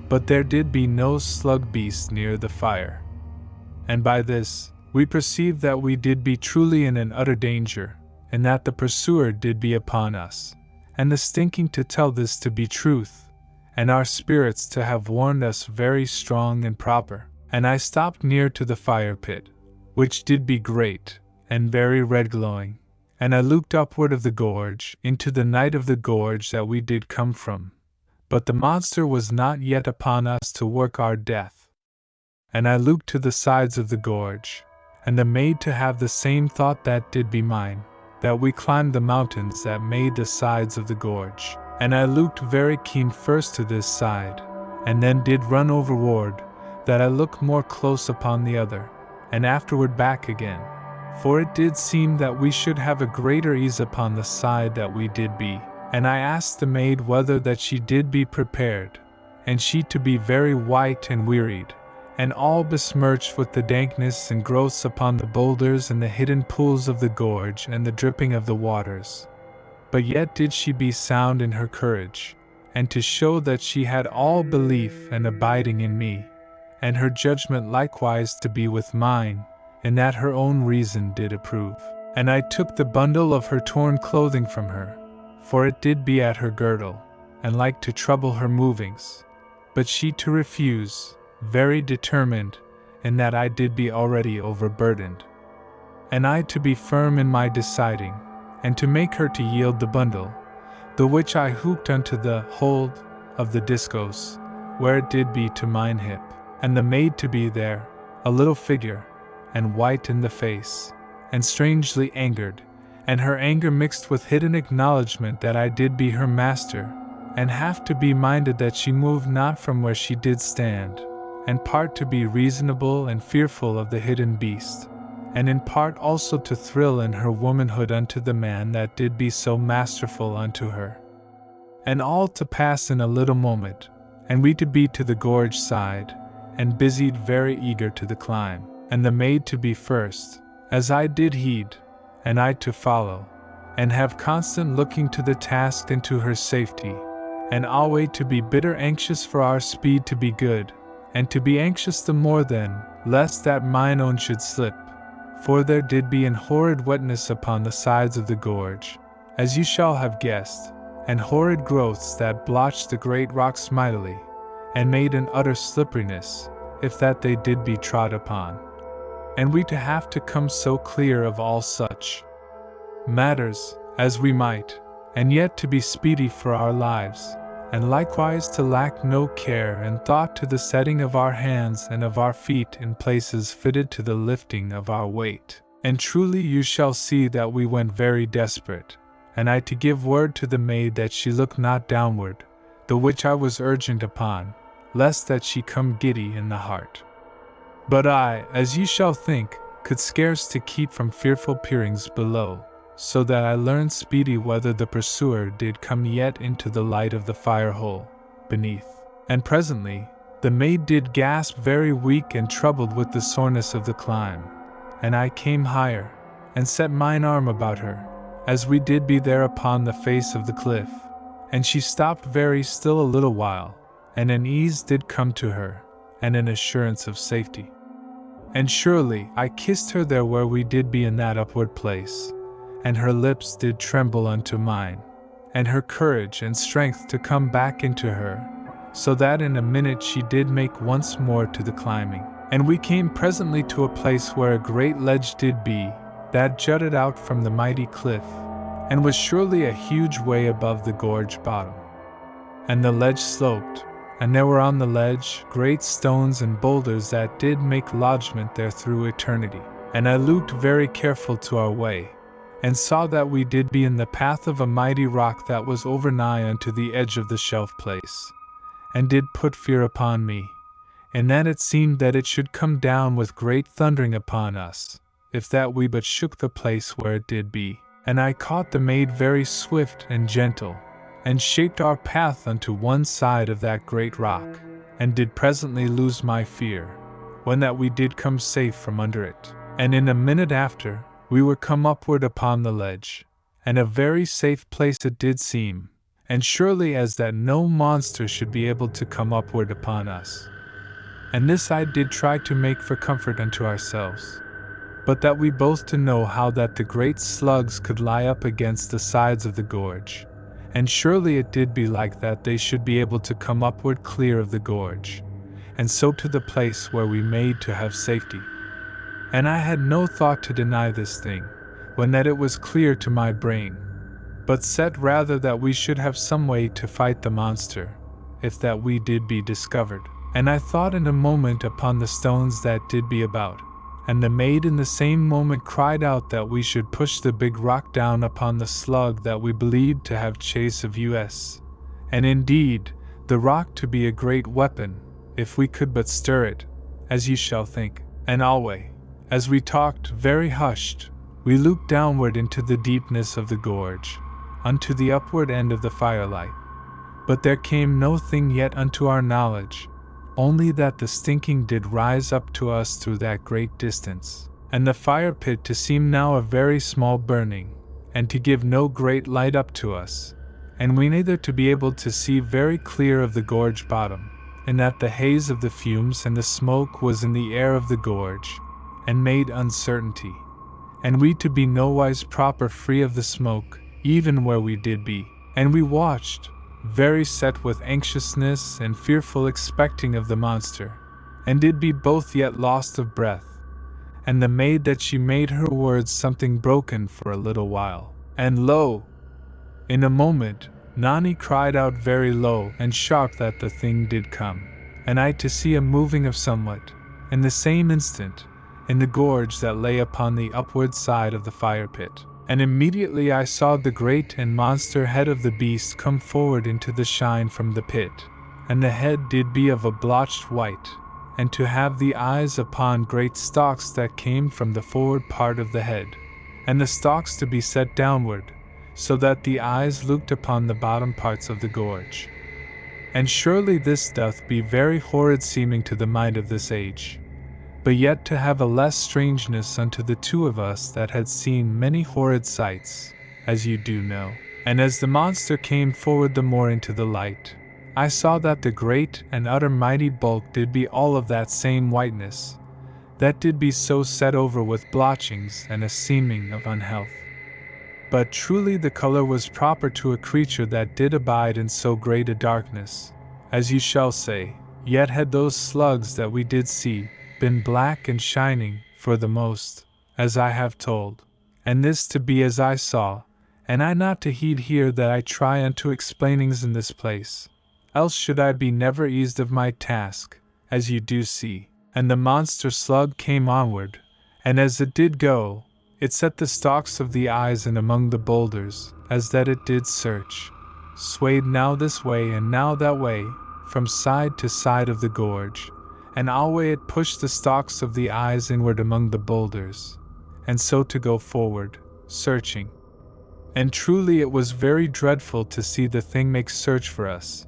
but there did be no slug beast near the fire. And by this, we perceived that we did be truly in an utter danger, and that the pursuer did be upon us, and the stinking to tell this to be truth, and our spirits to have warned us very strong and proper. And I stopped near to the fire pit, which did be great, and very red glowing, and I looked upward of the gorge, into the night of the gorge that we did come from. But the monster was not yet upon us to work our death. And I looked to the sides of the gorge, and the maid to have the same thought that did be mine, that we climbed the mountains that made the sides of the gorge. And I looked very keen first to this side, and then did run overward, that I look more close upon the other, and afterward back again. For it did seem that we should have a greater ease upon the side that we did be. And I asked the maid whether that she did be prepared, and she to be very white and wearied, and all besmirched with the dankness and growths upon the boulders and the hidden pools of the gorge and the dripping of the waters. But yet did she be sound in her courage, and to show that she had all belief and abiding in me, and her judgment likewise to be with mine, and that her own reason did approve. And I took the bundle of her torn clothing from her, for it did be at her girdle, and like to trouble her movings, but she to refuse, very determined, in that I did be already overburdened. And I to be firm in my deciding, and to make her to yield the bundle, the which I hooked unto the hold of the discos, where it did be to mine hip. And the maid to be there, a little figure, and white in the face, and strangely angered, and her anger mixed with hidden acknowledgment that I did be her master, and half to be minded that she moved not from where she did stand, and part to be reasonable and fearful of the hidden beast, and in part also to thrill in her womanhood unto the man that did be so masterful unto her. And all to pass in a little moment, and we to be to the gorge side, and busied very eager to the climb, and the maid to be first, as I did heed, and I to follow, and have constant looking to the task and to her safety, and always to be bitter anxious for our speed to be good, and to be anxious the more then, lest that mine own should slip. For there did be an horrid wetness upon the sides of the gorge, as you shall have guessed, and horrid growths that blotched the great rocks mightily, and made an utter slipperiness, if that they did be trod upon. And we to have to come so clear of all such matters, as we might, and yet to be speedy for our lives, and likewise to lack no care and thought to the setting of our hands and of our feet in places fitted to the lifting of our weight. And truly you shall see that we went very desperate, and I to give word to the maid that she look not downward, the which I was urgent upon, lest that she come giddy in the heart. But I, as ye shall think, could scarce to keep from fearful peerings below, so that I learned speedy whether the pursuer did come yet into the light of the fire hole beneath. And presently, the maid did gasp very weak and troubled with the soreness of the climb, and I came higher, and set mine arm about her, as we did be there upon the face of the cliff, and she stopped very still a little while, and an ease did come to her, and an assurance of safety. And surely I kissed her there where we did be in that upward place, and her lips did tremble unto mine, and her courage and strength to come back into her, so that in a minute she did make once more to the climbing. And we came presently to a place where a great ledge did be, that jutted out from the mighty cliff, and was surely a huge way above the gorge bottom. And the ledge sloped, and there were on the ledge great stones and boulders that did make lodgment there through eternity. And I looked very careful to our way, and saw that we did be in the path of a mighty rock that was over nigh unto the edge of the shelf place, and did put fear upon me, in that it seemed that it should come down with great thundering upon us, if that we but shook the place where it did be. And I caught the maid very swift and gentle, and shaped our path unto one side of that great rock, and did presently lose my fear, when that we did come safe from under it. And in a minute after, we were come upward upon the ledge, and a very safe place it did seem, and surely as that no monster should be able to come upward upon us. And this I did try to make for comfort unto ourselves, but that we both to know how that the great slugs could lie up against the sides of the gorge, and surely it did be like that they should be able to come upward clear of the gorge, and so to the place where we made to have safety. And I had no thought to deny this thing, when that it was clear to my brain, but said rather that we should have some way to fight the monster, if that we did be discovered. And I thought in a moment upon the stones that did be about, and the maid in the same moment cried out that we should push the big rock down upon the slug that we believed to have chase of us, and indeed, the rock to be a great weapon, if we could but stir it, as ye shall think. And always, as we talked very hushed, we looked downward into the deepness of the gorge, unto the upward end of the firelight. But there came no thing yet unto our knowledge, only that the stinking did rise up to us through that great distance, and the fire pit to seem now a very small burning, and to give no great light up to us, and we neither to be able to see very clear of the gorge bottom, and that the haze of the fumes and the smoke was in the air of the gorge, and made uncertainty, and we to be nowise proper free of the smoke, even where we did be. And we watched, very set with anxiousness and fearful expecting of the monster, and did be both yet lost of breath, and the maid that she made her words something broken for a little while. And lo! In a moment, Nani cried out very low and sharp that the thing did come, and I to see a moving of somewhat, in the same instant, in the gorge that lay upon the upward side of the fire pit. And immediately I saw the great and monster head of the beast come forward into the shine from the pit, and the head did be of a blotched white, and to have the eyes upon great stalks that came from the forward part of the head, and the stalks to be set downward, so that the eyes looked upon the bottom parts of the gorge. And surely this doth be very horrid seeming to the mind of this age, but yet to have a less strangeness unto the two of us that had seen many horrid sights, as you do know. And as the monster came forward the more into the light, I saw that the great and utter mighty bulk did be all of that same whiteness, that did be so set over with blotchings and a seeming of unhealth. But truly the color was proper to a creature that did abide in so great a darkness, as you shall say. Yet had those slugs that we did see been black and shining, for the most, as I have told, and this to be as I saw, and I not to heed here that I try unto explainings in this place, else should I be never eased of my task, as you do see. And the monster slug came onward, and as it did go, it set the stalks of the eyes in among the boulders, as that it did search, swayed now this way and now that way, from side to side of the gorge, and alway it pushed the stalks of the eyes inward among the boulders, and so to go forward, searching. And truly it was very dreadful to see the thing make search for us,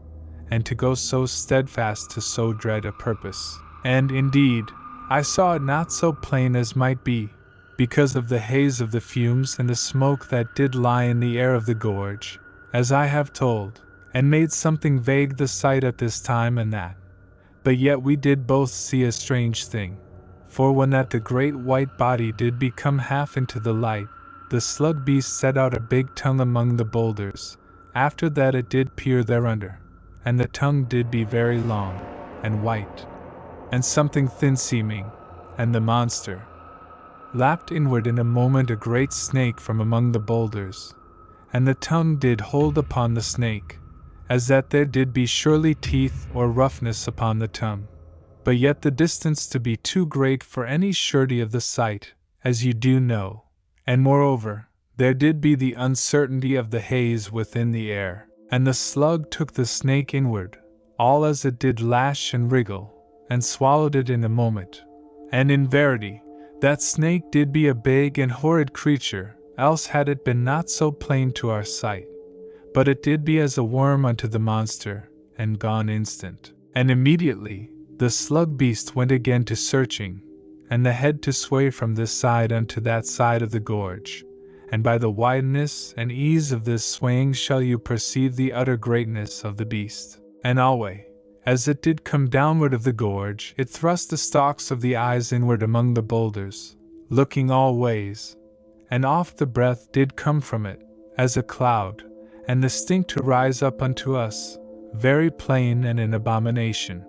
and to go so steadfast to so dread a purpose. And indeed, I saw it not so plain as might be, because of the haze of the fumes and the smoke that did lie in the air of the gorge, as I have told, and made something vague the sight at this time and that. But yet we did both see a strange thing, for when that the great white body did become half into the light, the slug beast set out a big tongue among the boulders, after that it did peer thereunder, and the tongue did be very long, and white, and something thin seeming, and the monster lapped inward in a moment a great snake from among the boulders, and the tongue did hold upon the snake, as that there did be surely teeth or roughness upon the tongue, but yet the distance to be too great for any surety of the sight, as you do know, and moreover, there did be the uncertainty of the haze within the air, and the slug took the snake inward, all as it did lash and wriggle, and swallowed it in a moment. And in verity, that snake did be a big and horrid creature, else had it been not so plain to our sight. But it did be as a worm unto the monster, and gone instant. And immediately, the slug beast went again to searching, and the head to sway from this side unto that side of the gorge. And by the wideness and ease of this swaying shall you perceive the utter greatness of the beast. And alway, as it did come downward of the gorge, it thrust the stalks of the eyes inward among the boulders, looking all ways, and oft the breath did come from it, as a cloud, and the stink to rise up unto us, very plain and an abomination.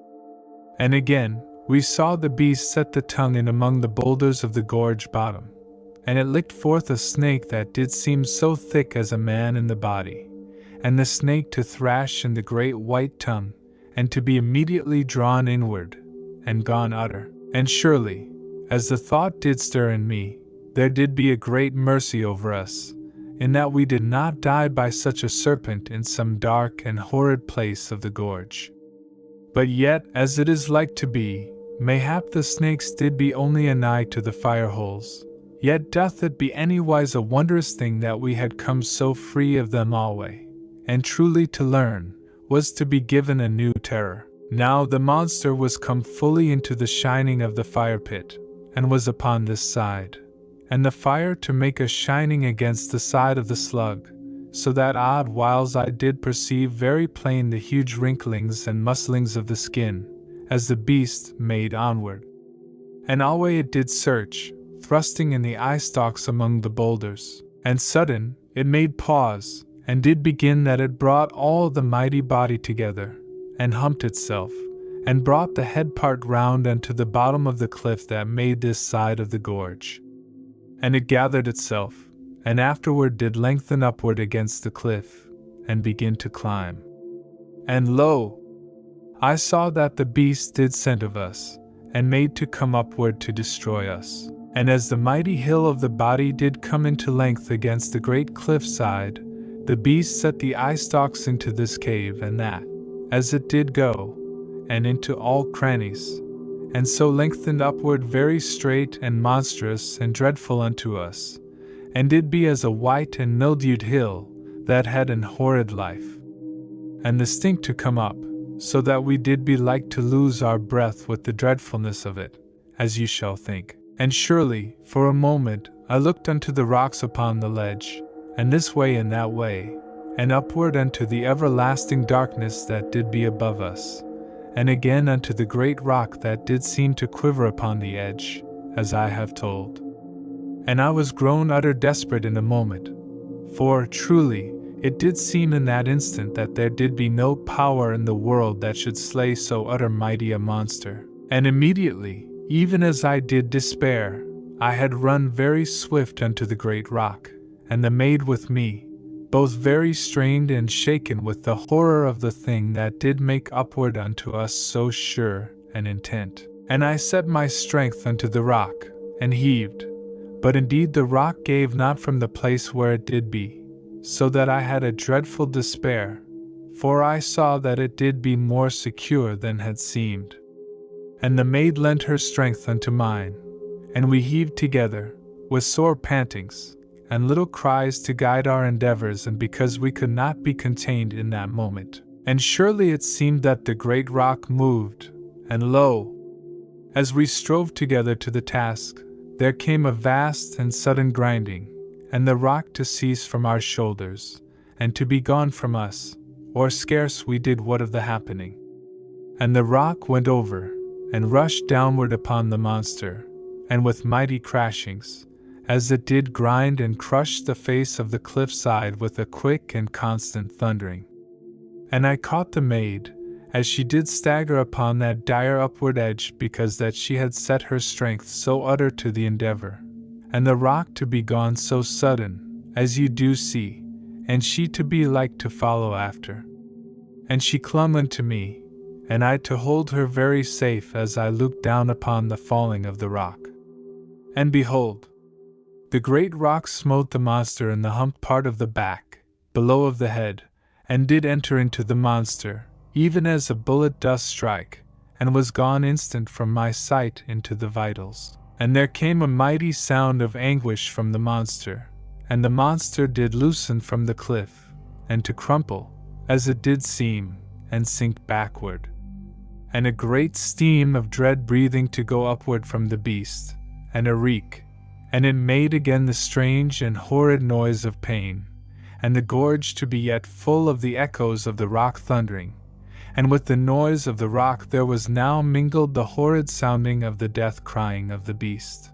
And again, we saw the beast set the tongue in among the boulders of the gorge bottom, and it licked forth a snake that did seem so thick as a man in the body, and the snake to thrash in the great white tongue, and to be immediately drawn inward, and gone utter. And surely, as the thought did stir in me, there did be a great mercy over us, in that we did not die by such a serpent in some dark and horrid place of the gorge. But yet, as it is like to be, mayhap the snakes did be only a nigh to the fire holes, yet doth it be anywise a wondrous thing that we had come so free of them alway, and truly to learn was to be given a new terror. Now the monster was come fully into the shining of the fire pit, and was upon this side, and the fire to make a shining against the side of the slug, so that odd whiles I did perceive very plain the huge wrinklings and musclings of the skin, as the beast made onward. And alway it did search, thrusting in the eye stalks among the boulders, and sudden, it made pause, and did begin that it brought all the mighty body together, and humped itself, and brought the head part round unto the bottom of the cliff that made this side of the gorge. And it gathered itself, and afterward did lengthen upward against the cliff, and begin to climb. And lo! I saw that the beast did scent of us, and made to come upward to destroy us. And as the mighty hill of the body did come into length against the great cliff side, the beast set the eye stalks into this cave and that, as it did go, and into all crannies, and so lengthened upward very straight and monstrous and dreadful unto us, and did be as a white and mildewed hill that had an horrid life. And the stink to come up, so that we did be like to lose our breath with the dreadfulness of it, as you shall think. And surely, for a moment, I looked unto the rocks upon the ledge, and this way and that way, and upward unto the everlasting darkness that did be above us, and again unto the great rock that did seem to quiver upon the edge, as I have told. And I was grown utter desperate in a moment, for, truly, it did seem in that instant that there did be no power in the world that should slay so utter mighty a monster. And immediately, even as I did despair, I had run very swift unto the great rock, and the maid with me, both very strained and shaken with the horror of the thing that did make upward unto us so sure and intent. And I set my strength unto the rock, and heaved. But indeed the rock gave not from the place where it did be, so that I had a dreadful despair, for I saw that it did be more secure than had seemed. And the maid lent her strength unto mine, and we heaved together, with sore pantings, and little cries to guide our endeavors, and because we could not be contained in that moment. And surely it seemed that the great rock moved, and lo! As we strove together to the task, there came a vast and sudden grinding, and the rock to cease from our shoulders, and to be gone from us, or scarce we did what of the happening. And the rock went over, and rushed downward upon the monster, and with mighty crashings, as it did grind and crush the face of the cliff-side with a quick and constant thundering. And I caught the maid, as she did stagger upon that dire upward edge, because that she had set her strength so utter to the endeavor, and the rock to be gone so sudden, as you do see, and she to be like to follow after. And she clung unto me, and I to hold her very safe as I looked down upon the falling of the rock. And behold, the great rock smote the monster in the hump part of the back, below of the head, and did enter into the monster, even as a bullet doth strike, and was gone instant from my sight into the vitals. And there came a mighty sound of anguish from the monster, and the monster did loosen from the cliff, and to crumple, as it did seem, and sink backward. And a great steam of dread breathing to go upward from the beast, and a reek, and it made again the strange and horrid noise of pain, and the gorge to be yet full of the echoes of the rock thundering, and with the noise of the rock there was now mingled the horrid sounding of the death crying of the beast,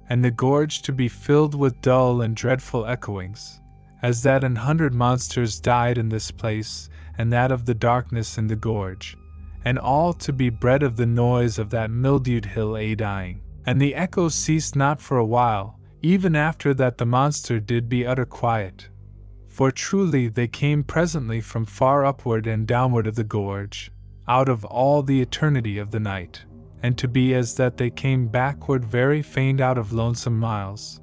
and the gorge to be filled with dull and dreadful echoings, as that 100 monsters died in this place, and that of the darkness in the gorge, and all to be bred of the noise of that mildewed hill dying. And the echoes ceased not for a while, even after that the monster did be utter quiet. For truly they came presently from far upward and downward of the gorge, out of all the eternity of the night, and to be as that they came backward very faint out of lonesome miles,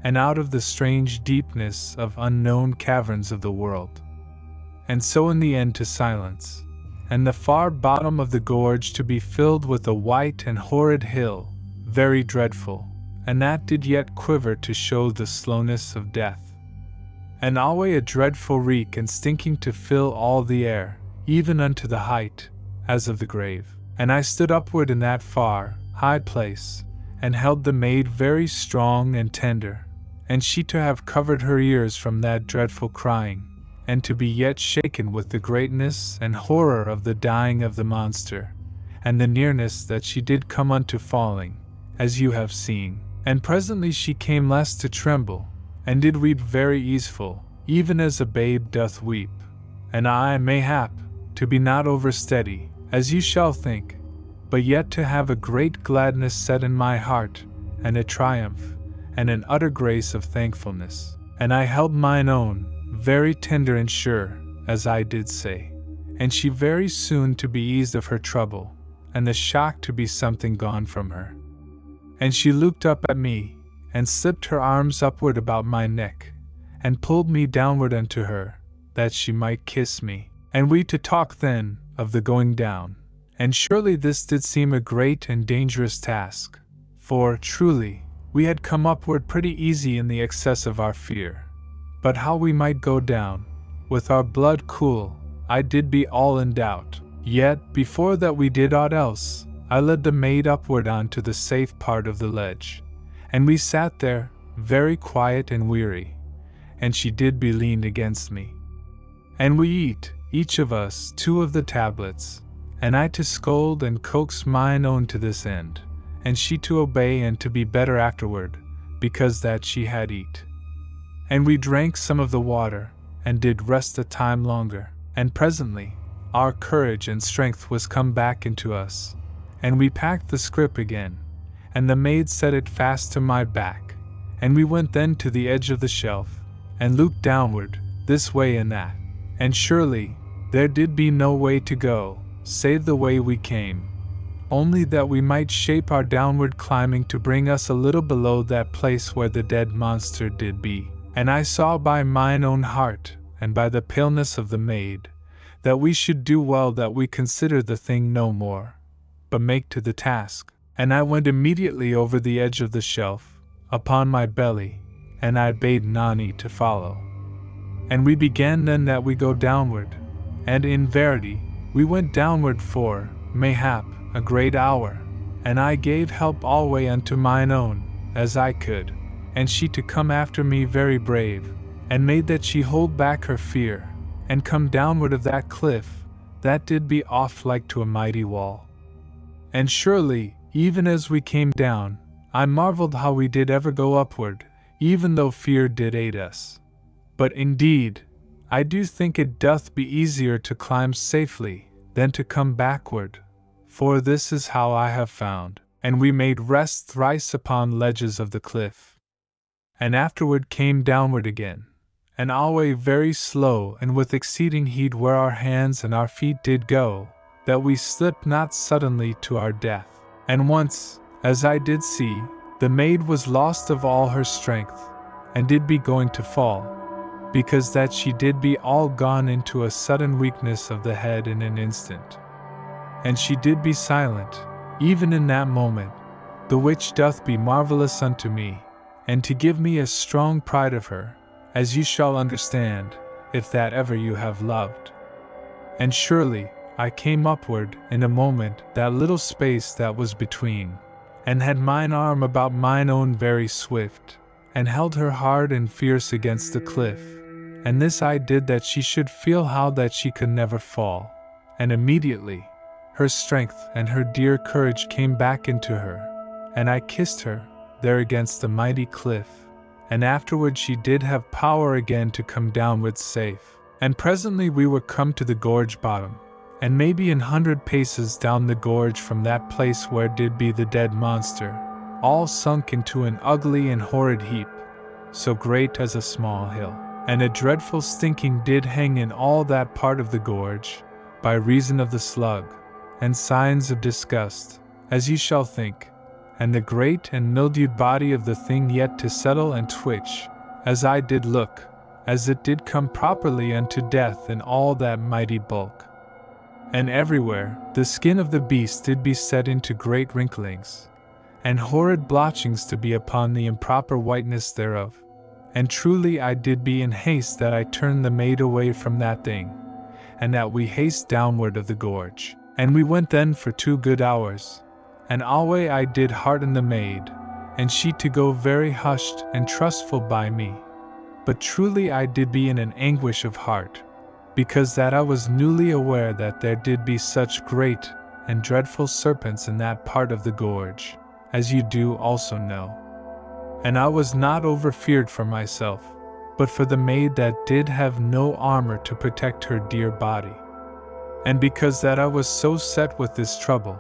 and out of the strange deepness of unknown caverns of the world. And so in the end to silence, and the far bottom of the gorge to be filled with a white and horrid hill, very dreadful, and that did yet quiver to show the slowness of death. And alway a dreadful reek and stinking to fill all the air, even unto the height, as of the grave. And I stood upward in that far, high place, and held the maid very strong and tender, and she to have covered her ears from that dreadful crying, and to be yet shaken with the greatness and horror of the dying of the monster, and the nearness that she did come unto falling, as you have seen. And presently she came less to tremble, and did weep very easeful, even as a babe doth weep. And I, mayhap, to be not oversteady, as you shall think, but yet to have a great gladness set in my heart, and a triumph, and an utter grace of thankfulness. And I held mine own, very tender and sure, as I did say, and she very soon to be eased of her trouble, and the shock to be something gone from her. And she looked up at me, and slipped her arms upward about my neck, and pulled me downward unto her, that she might kiss me. And we to talk then of the going down. And surely this did seem a great and dangerous task, for, truly, we had come upward pretty easy in the excess of our fear. But how we might go down, with our blood cool, I did be all in doubt. Yet, before that we did aught else, I led the maid upward on to the safe part of the ledge, and we sat there, very quiet and weary, and she did be leaned against me. And we eat, each of us, 2 of the tablets, and I to scold and coax mine own to this end, and she to obey and to be better afterward, because that she had eat. And we drank some of the water, and did rest a time longer, and presently our courage and strength was come back into us, and we packed the scrip again, and the maid set it fast to my back, and we went then to the edge of the shelf, and looked downward, this way and that, and surely there did be no way to go, save the way we came, only that we might shape our downward climbing to bring us a little below that place where the dead monster did be. And I saw by mine own heart, and by the paleness of the maid, that we should do well that we consider the thing no more, but make to the task. And I went immediately over the edge of the shelf, upon my belly, and I bade Nani to follow. And we began then that we go downward, and in verity, we went downward for, mayhap, a great hour, and I gave help alway unto mine own, as I could, and she to come after me very brave, and made that she hold back her fear, and come downward of that cliff, that did be oft like to a mighty wall. And surely, even as we came down, I marveled how we did ever go upward, even though fear did aid us. But indeed, I do think it doth be easier to climb safely, than to come backward, for this is how I have found. And we made rest thrice upon ledges of the cliff, and afterward came downward again, and alway very slow and with exceeding heed where our hands and our feet did go, that we slipped not suddenly to our death. And once, as I did see, the maid was lost of all her strength, and did be going to fall, because that she did be all gone into a sudden weakness of the head in an instant. And she did be silent, even in that moment, the which doth be marvelous unto me, and to give me a strong pride of her, as you shall understand, if that ever you have loved. And surely, I came upward in a moment that little space that was between, and had mine arm about mine own very swift, and held her hard and fierce against the cliff, and this I did that she should feel how that she could never fall, and immediately, her strength and her dear courage came back into her, and I kissed her, there against the mighty cliff, and afterward she did have power again to come downward safe. And presently we were come to the gorge bottom, and maybe 100 paces down the gorge from that place where did be the dead monster, all sunk into an ugly and horrid heap, so great as a small hill, and a dreadful stinking did hang in all that part of the gorge, by reason of the slug, and signs of disgust, as ye shall think, and the great and mildewed body of the thing yet to settle and twitch, as I did look, as it did come properly unto death in all that mighty bulk. And everywhere the skin of the beast did be set into great wrinklings, and horrid blotchings to be upon the improper whiteness thereof. And truly I did be in haste that I turned the maid away from that thing, and that we haste downward of the gorge. And we went then for 2 good hours, and alway I did hearten the maid, and she to go very hushed and trustful by me. But truly I did be in an anguish of heart, because that I was newly aware that there did be such great and dreadful serpents in that part of the gorge, as you do also know. And I was not over-feared for myself, but for the maid that did have no armor to protect her dear body. And because that I was so set with this trouble,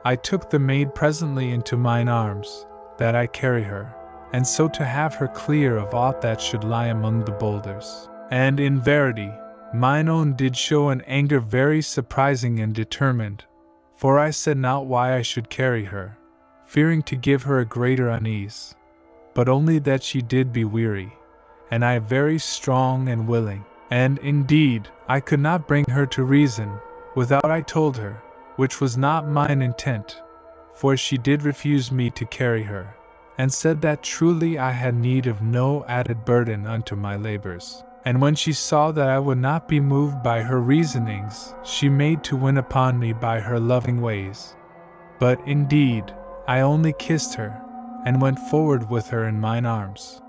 I took the maid presently into mine arms, that I carry her, and so to have her clear of aught that should lie among the boulders. And in verity, mine own did show an anger very surprising and determined, for I said not why I should carry her, fearing to give her a greater unease, but only that she did be weary, and I very strong and willing. And indeed, I could not bring her to reason, without I told her, which was not mine intent, for she did refuse me to carry her, and said that truly I had need of no added burden unto my labors. And when she saw that I would not be moved by her reasonings, she made to win upon me by her loving ways. But indeed, I only kissed her, and went forward with her in mine arms.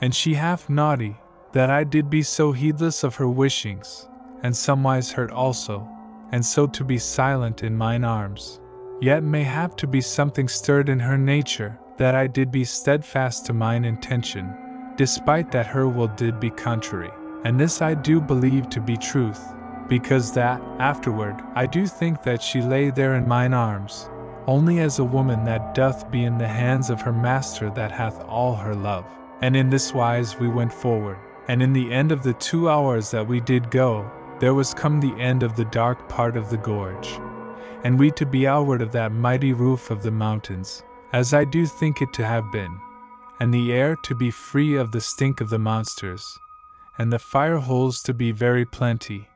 And she half naughty, that I did be so heedless of her wishings, and somewise hurt also, and so to be silent in mine arms. Yet mayhap to be something stirred in her nature, that I did be steadfast to mine intention, despite that her will did be contrary. And this I do believe to be truth, because that, afterward, I do think that she lay there in mine arms, only as a woman that doth be in the hands of her master that hath all her love. And in this wise we went forward, and in the end of the 2 hours that we did go, there was come the end of the dark part of the gorge, and we to be outward of that mighty roof of the mountains, as I do think it to have been, and the air to be free of the stink of the monsters, and the fire holes to be very plenty,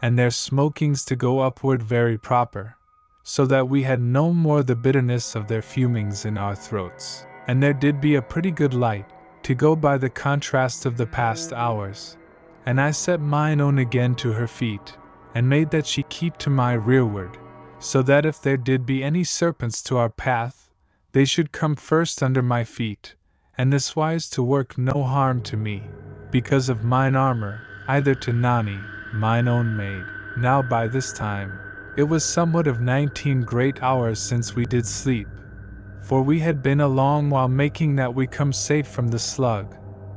and their smokings to go upward very proper, so that we had no more the bitterness of their fumings in our throats. And there did be a pretty good light, to go by the contrast of the past hours, and I set mine own again to her feet, and made that she keep to my rearward, so that if there did be any serpents to our path, they should come first under my feet, and this wise to work no harm to me, because of mine armor, either to Nani, mine own maid. Now by this time, it was somewhat of 19 great hours since we did sleep, for we had been a long while making that we come safe from the slug,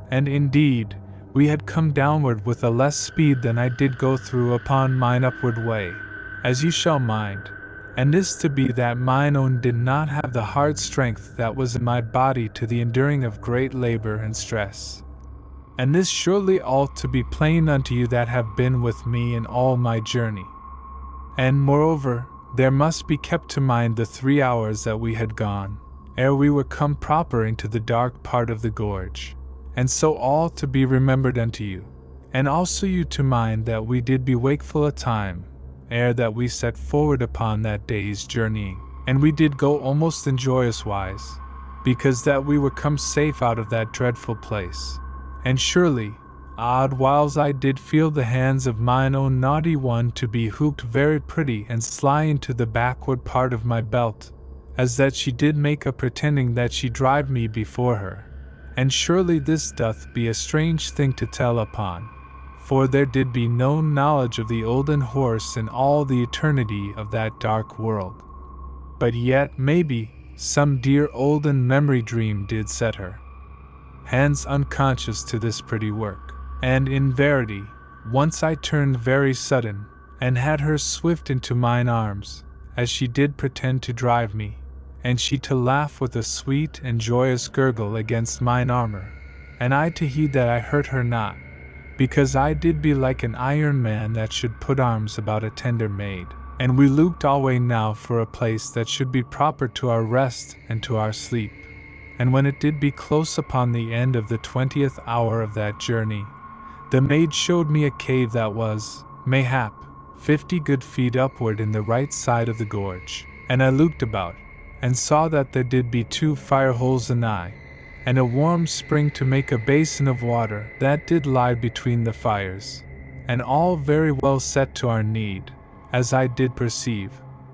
and indeed, we had come downward with a less speed than I did go through upon mine upward way, as you shall mind, and this to be that mine own did not have the hard strength that was in my body to the enduring of great labor and stress. And this surely ought to be plain unto you that have been with me in all my journey. And moreover, there must be kept to mind the 3 hours that we had gone, ere we were come proper into the dark part of the gorge, and so all to be remembered unto you, and also you to mind that we did be wakeful a time, ere that we set forward upon that day's journeying, and we did go almost in joyous wise, because that we were come safe out of that dreadful place. And surely, odd whiles I did feel the hands of mine own naughty one to be hooked very pretty and sly into the backward part of my belt, as that she did make a pretending that she drive me before her. And surely this doth be a strange thing to tell upon, for there did be no knowledge of the olden horse in all the eternity of that dark world. But yet, maybe, some dear olden memory dream did set her hands unconscious to this pretty work. And in verity, once I turned very sudden, and had her swift into mine arms, as she did pretend to drive me, and she to laugh with a sweet and joyous gurgle against mine armor, and I to heed that I hurt her not, because I did be like an iron man that should put arms about a tender maid. And we looked alway now for a place that should be proper to our rest and to our sleep. And when it did be close upon the end of the 20th hour of that journey, the maid showed me a cave that was, mayhap, 50 good feet upward in the right side of the gorge. And I looked about, and saw that there did be 2 fire holes anigh, and a warm spring to make a basin of water that did lie between the fires, and all very well set to our need, as I did perceive,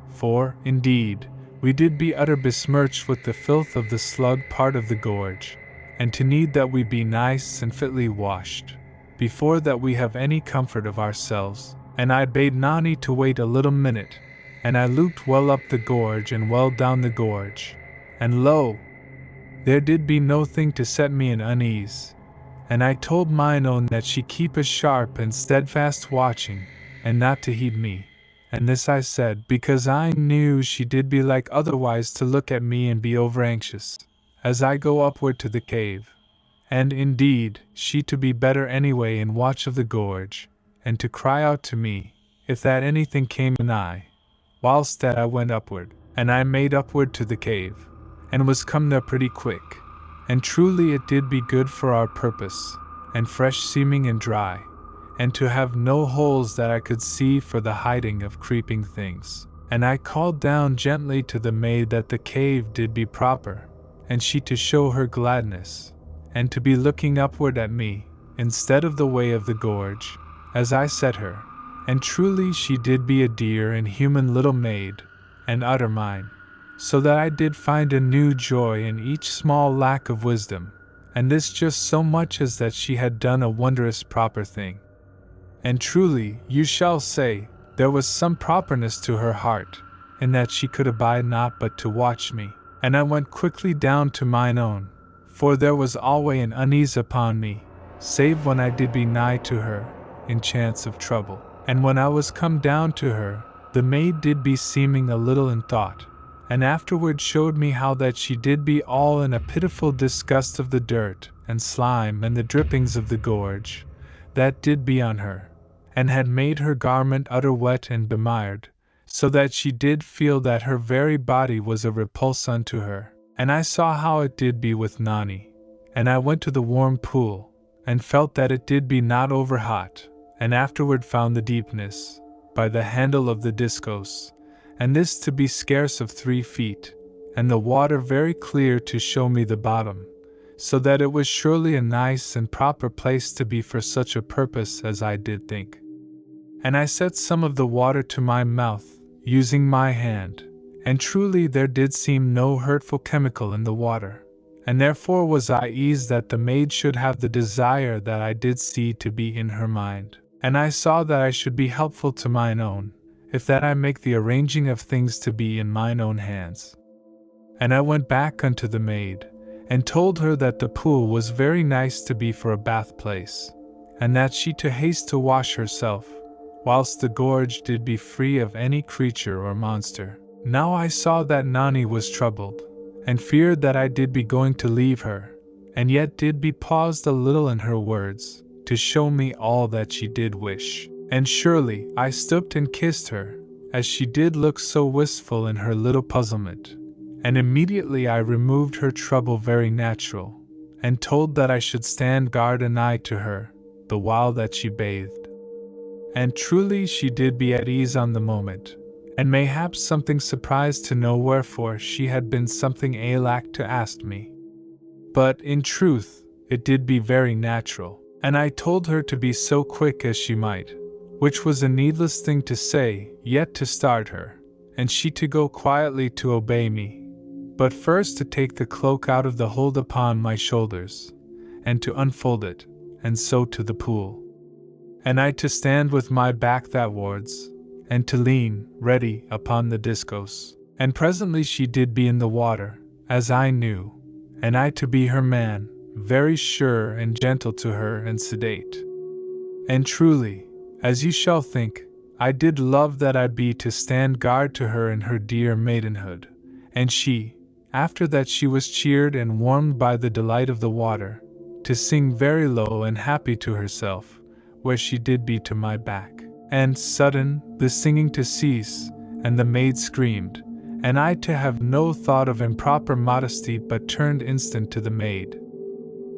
for, indeed, we did be utter besmirched with the filth of the slug part of the gorge, and to need that we be nice and fitly washed, before that we have any comfort of ourselves. And I bade Nani to wait a little minute, and I looked well up the gorge and well down the gorge, and lo! There did be no thing to set me in unease, and I told mine own that she keep a sharp and steadfast watching, and not to heed me. And this I said, because I knew she did be like otherwise to look at me and be over anxious, as I go upward to the cave. And indeed, she to be better anyway in watch of the gorge, and to cry out to me, if that anything came anigh, whilst that I went upward. And I made upward to the cave, and was come there pretty quick, and truly it did be good for our purpose, and fresh seeming and dry, and to have no holes that I could see for the hiding of creeping things. And I called down gently to the maid that the cave did be proper, and she to show her gladness, and to be looking upward at me, instead of the way of the gorge, as I said her. And truly she did be a dear and human little maid, and utter mine, so that I did find a new joy in each small lack of wisdom, and this just so much as that she had done a wondrous proper thing. And truly, you shall say, there was some properness to her heart, in that she could abide not but to watch me. And I went quickly down to mine own, for there was alway an unease upon me, save when I did be nigh to her, in chance of trouble. And when I was come down to her, the maid did be seeming a little in thought, and afterward showed me how that she did be all in a pitiful disgust of the dirt, and slime, and the drippings of the gorge, that did be on her, and had made her garment utter wet and bemired, so that she did feel that her very body was a repulse unto her. And I saw how it did be with Nani, and I went to the warm pool, and felt that it did be not over hot, and afterward found the deepness, by the handle of the discos, and this to be scarce of 3 feet, and the water very clear to show me the bottom, so that it was surely a nice and proper place to be for such a purpose as I did think. And I set some of the water to my mouth, using my hand, and truly there did seem no hurtful chemical in the water, and therefore was I eased that the maid should have the desire that I did see to be in her mind. And I saw that I should be helpful to mine own, if that I make the arranging of things to be in mine own hands. And I went back unto the maid, and told her that the pool was very nice to be for a bath place, and that she to haste to wash herself, whilst the gorge did be free of any creature or monster. Now I saw that Nani was troubled, and feared that I did be going to leave her, and yet did be paused a little in her words, to show me all that she did wish. And surely I stooped and kissed her, as she did look so wistful in her little puzzlement, and immediately I removed her trouble very natural, and told that I should stand guard anigh to her, the while that she bathed. And truly she did be at ease on the moment, and mayhaps something surprised to know wherefore she had been something alack to ask me. But in truth, it did be very natural. And I told her to be so quick as she might, which was a needless thing to say, yet to start her, and she to go quietly to obey me, but first to take the cloak out of the hold upon my shoulders, and to unfold it, and so to the pool. And I to stand with my back thatwards, and to lean, ready, upon the discos. And presently she did be in the water, as I knew, and I to be her man, very sure and gentle to her and sedate. And truly, as you shall think, I did love that I be to stand guard to her in her dear maidenhood, and she, after that she was cheered and warmed by the delight of the water, to sing very low and happy to herself, where she did be to my back. And sudden, the singing to cease, and the maid screamed, and I to have no thought of improper modesty but turned instant to the maid.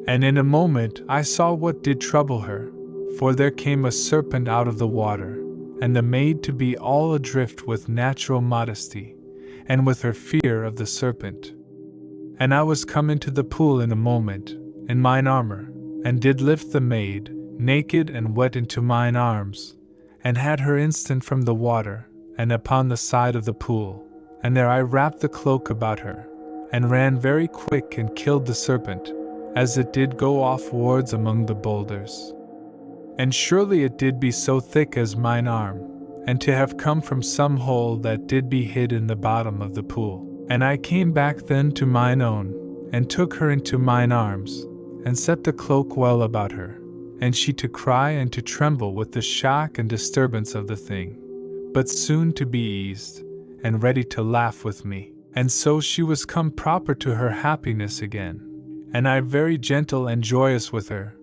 And in a moment I saw what did trouble her, for there came a serpent out of the water, and the maid to be all adrift with natural modesty, and with her fear of the serpent. And I was come into the pool in a moment, in mine armor, and did lift the maid, naked and wet, into mine arms, and had her instant from the water, and upon the side of the pool, and there I wrapped the cloak about her, and ran very quick and killed the serpent, as it did go off wards among the boulders. And surely it did be so thick as mine arm, and to have come from some hole that did be hid in the bottom of the pool. And I came back then to mine own, and took her into mine arms, and set the cloak well about her, and she to cry and to tremble with the shock and disturbance of the thing, but soon to be eased, and ready to laugh with me. And so she was come proper to her happiness again, and I very gentle and joyous with her,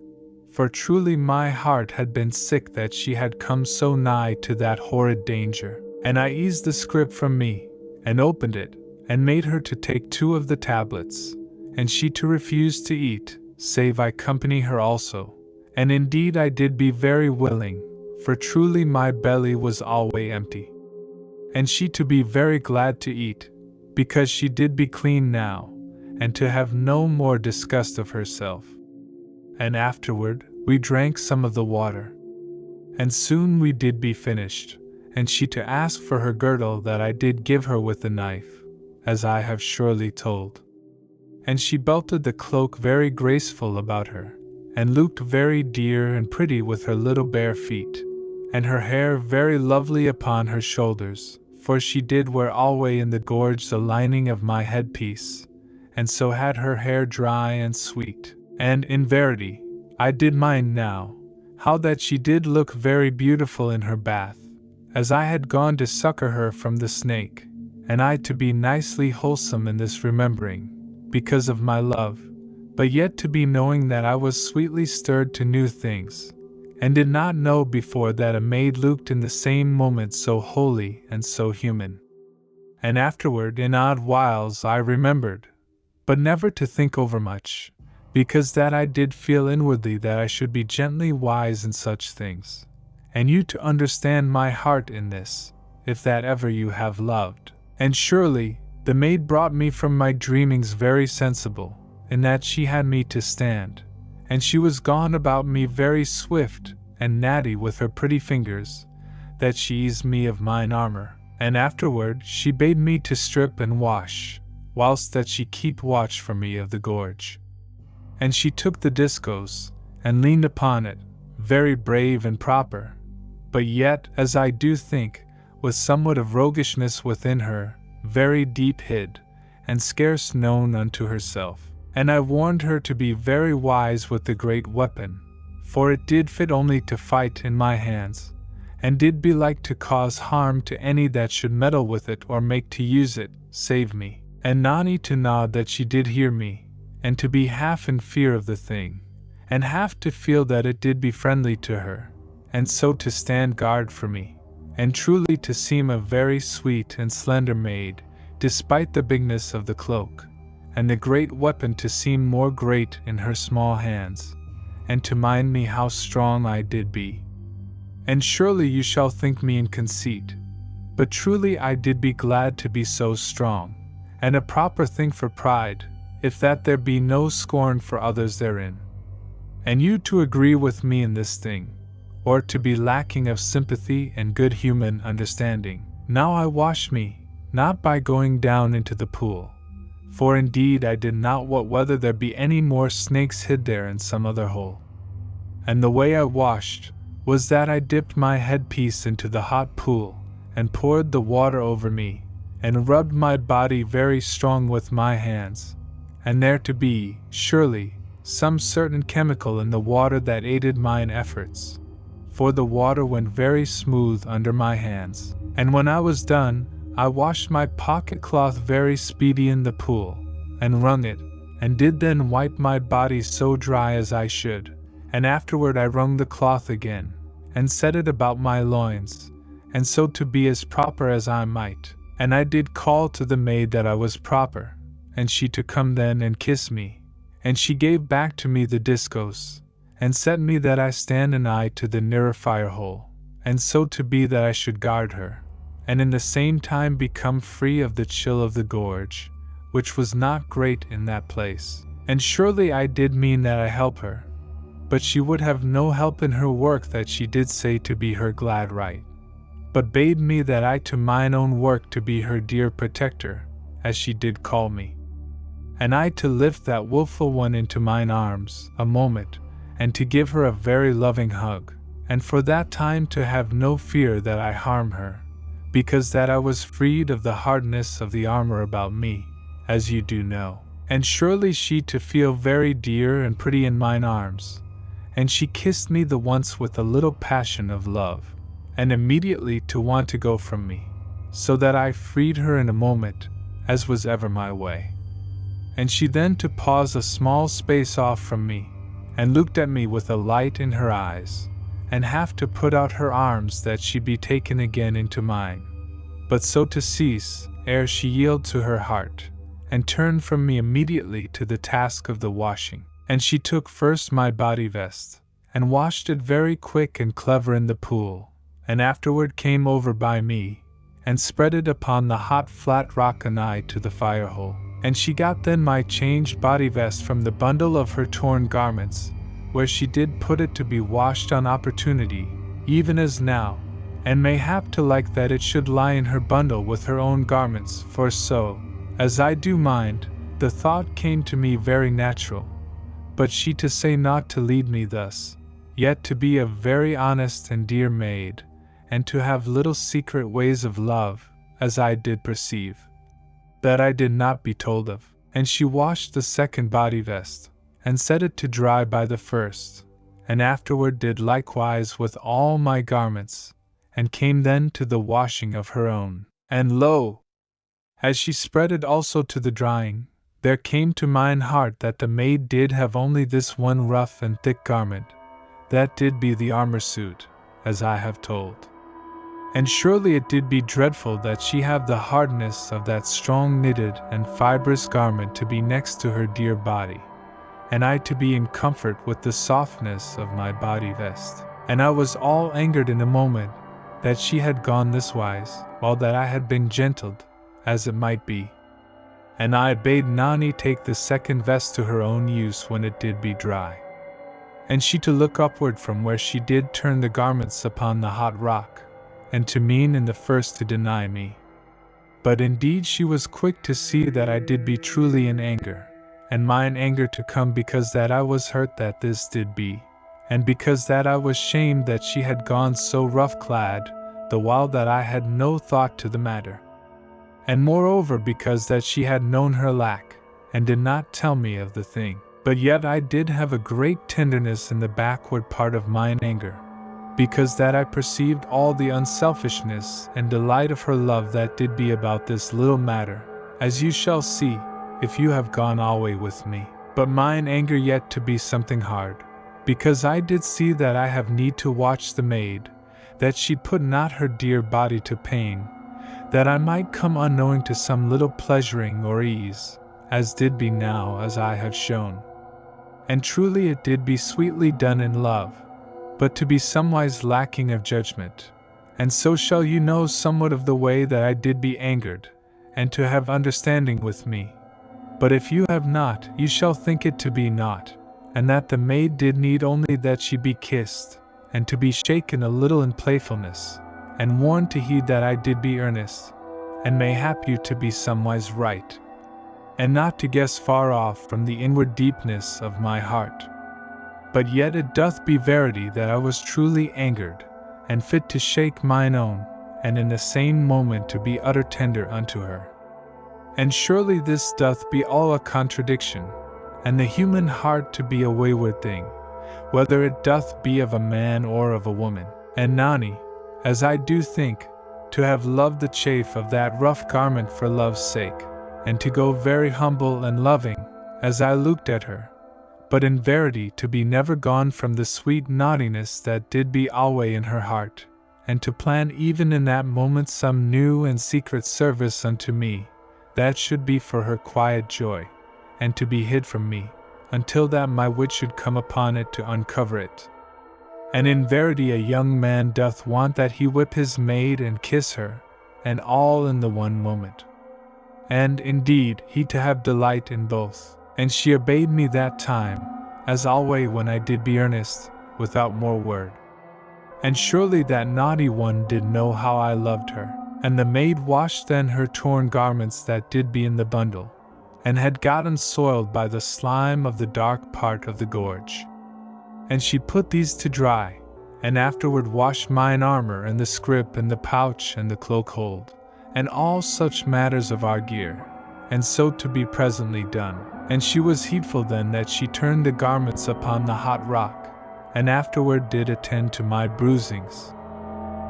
for truly my heart had been sick that she had come so nigh to that horrid danger. And I eased the scrip from me, and opened it, and made her to take 2 of the tablets, and she to refuse to eat, save I company her also. And indeed I did be very willing, for truly my belly was alway empty. And she to be very glad to eat, because she did be clean now, and to have no more disgust of herself. And afterward, we drank some of the water. And soon we did be finished, and she to ask for her girdle that I did give her with the knife, as I have surely told. and she belted the cloak very graceful about her, and looked very dear and pretty with her little bare feet, and her hair very lovely upon her shoulders, for she did wear alway in the gorge the lining of my headpiece, and so had her hair dry and sweet. And in verity, I did mind now, how that she did look very beautiful in her bath, as I had gone to succor her from the snake, and I to be nicely wholesome in this remembering, because of my love, but yet to be knowing that I was sweetly stirred to new things, and did not know before that a maid looked in the same moment so holy and so human. And afterward in odd whiles I remembered, but never to think over much, because that I did feel inwardly that I should be gently wise in such things, and you to understand my heart in this, if that ever you have loved. And surely, the maid brought me from my dreamings very sensible, in that she had me to stand, and she was gone about me very swift and natty with her pretty fingers, that she eased me of mine armor, and afterward she bade me to strip and wash, whilst that she keep watch for me of the gorge. And she took the discos, and leaned upon it, very brave and proper, but yet, as I do think, with somewhat of roguishness within her, very deep hid, and scarce known unto herself. And I warned her to be very wise with the great weapon, for it did fit only to fight in my hands, and did belike to cause harm to any that should meddle with it or make to use it, save me. And Nani to nod that she did hear me, and to be half in fear of the thing, and half to feel that it did be friendly to her, and so to stand guard for me, and truly to seem a very sweet and slender maid, despite the bigness of the cloak, and the great weapon to seem more great in her small hands, and to mind me how strong I did be. And surely you shall think me in conceit, but truly I did be glad to be so strong, and a proper thing for pride, if that there be no scorn for others therein. And you to agree with me in this thing, or to be lacking of sympathy and good human understanding. Now I wash me, not by going down into the pool, for indeed I did not wot whether there be any more snakes hid there in some other hole. And the way I washed, was that I dipped my headpiece into the hot pool, and poured the water over me, and rubbed my body very strong with my hands, and there to be, surely, some certain chemical in the water that aided mine efforts, for the water went very smooth under my hands. And when I was done, I washed my pocket cloth very speedy in the pool, and wrung it, and did then wipe my body so dry as I should, and afterward I wrung the cloth again, and set it about my loins, and so to be as proper as I might. And I did call to the maid that I was proper, and she to come then and kiss me, and she gave back to me the discos, and set me that I stand an eye to the nearer fire hole, and so to be that I should guard her, and in the same time become free of the chill of the gorge, which was not great in that place. And surely I did mean that I help her, but she would have no help in her work that she did say to be her glad right, but bade me that I to mine own work to be her dear protector, as she did call me. And I to lift that wilful one into mine arms a moment, and to give her a very loving hug, and for that time to have no fear that I harm her, because that I was freed of the hardness of the armor about me, as you do know. And surely she to feel very dear and pretty in mine arms, and she kissed me the once with a little passion of love, and immediately to want to go from me, so that I freed her in a moment, as was ever my way. And she then to pause a small space off from me, and looked at me with a light in her eyes, and half to put out her arms that she be taken again into mine, but so to cease, ere she yield to her heart, and turned from me immediately to the task of the washing. And she took first my body vest, and washed it very quick and clever in the pool, and afterward came over by me, and spread it upon the hot flat rock anigh to the fire hole. And she got then my changed body vest from the bundle of her torn garments, where she did put it to be washed on opportunity, even as now, and mayhap to like that it should lie in her bundle with her own garments, for so, as I do mind, The thought came to me very natural, but she to say not to lead me thus, yet to be a very honest and dear maid, and to have little secret ways of love, as I did perceive, that I did not be told of. And she washed the second body vest, and set it to dry by the first, and afterward did likewise with all my garments, and came then to the washing of her own. And lo! As she spread it also to the drying, there came to mine heart that the maid did have only this one rough and thick garment, that did be the armor suit, as I have told. And surely it did be dreadful that she have the hardness of that strong knitted and fibrous garment to be next to her dear body, and I to be in comfort with the softness of my body vest. And I was all angered in a moment, that she had gone this wise, while that I had been gentled, as it might be. And I bade Nani take the second vest to her own use when it did be dry, and she to look upward from where she did turn the garments upon the hot rock, and to mean in the first to deny me. But indeed she was quick to see that I did be truly in anger, and mine anger to come because that I was hurt that this did be, and because that I was shamed that she had gone so rough clad, the while that I had no thought to the matter. And moreover because that she had known her lack, and did not tell me of the thing. But yet I did have a great tenderness in the backward part of mine anger, because that I perceived all the unselfishness and delight of her love that did be about this little matter, as you shall see, if you have gone alway with me. But mine anger yet to be something hard, because I did see that I have need to watch the maid, that she put not her dear body to pain, that I might come unknowing to some little pleasuring or ease, as did be now as I have shown. And truly it did be sweetly done in love, but to be somewise lacking of judgment. And so shall you know somewhat of the way that I did be angered, and to have understanding with me. But if you have not, you shall think it to be naught, and that the maid did need only that she be kissed, and to be shaken a little in playfulness, and warned to heed that I did be earnest, and mayhap you to be somewise right, and not to guess far off from the inward deepness of my heart. But yet it doth be verity that I was truly angered, and fit to shake mine own, and in the same moment to be utter tender unto her. And surely this doth be all a contradiction, and the human heart to be a wayward thing, whether it doth be of a man or of a woman. And Nani, as I do think, to have loved the chafe of that rough garment for love's sake, and to go very humble and loving, as I looked at her, but in verity to be never gone from the sweet naughtiness that did be alway in her heart, and to plan even in that moment some new and secret service unto me, that should be for her quiet joy, and to be hid from me, until that my wit should come upon it to uncover it. And in verity a young man doth want that he whip his maid and kiss her, and all in the one moment. And, indeed, he to have delight in both. And she obeyed me that time, as alway when I did be earnest, without more word. And surely that naughty one did know how I loved her. And the maid washed then her torn garments that did be in the bundle, and had gotten soiled by the slime of the dark part of the gorge. And she put these to dry, and afterward washed mine armor and the scrip and the pouch and the cloak hold, and all such matters of our gear, and so to be presently done. And she was heedful then that she turned the garments upon the hot rock, and afterward did attend to my bruisings.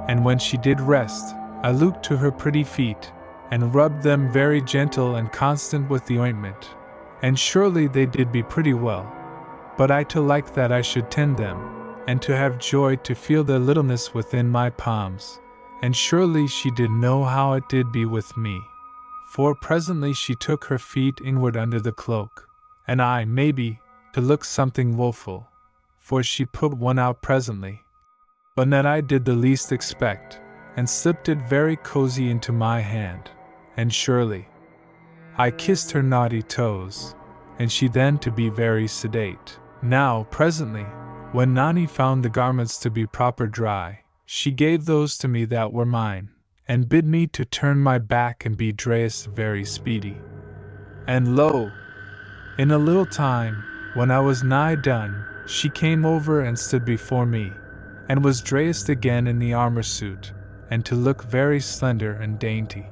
And when she did rest, I looked to her pretty feet, and rubbed them very gentle and constant with the ointment, and surely they did be pretty well. But I to like that I should tend them, and to have joy to feel their littleness within my palms, and surely she did know how it did be with me. For presently she took her feet inward under the cloak, and I, maybe, to look something woeful, for she put one out presently, but that I did the least expect, and slipped it very cozy into my hand, and surely I kissed her naughty toes, and she then to be very sedate. Now, presently, when Nani found the garments to be proper dry, she gave those to me that were mine, and bid me to turn my back and be dressed very speedy. And lo, in a little time, when I was nigh done, she came over and stood before me, and was dressed again in the armor suit, and to look very slender and dainty.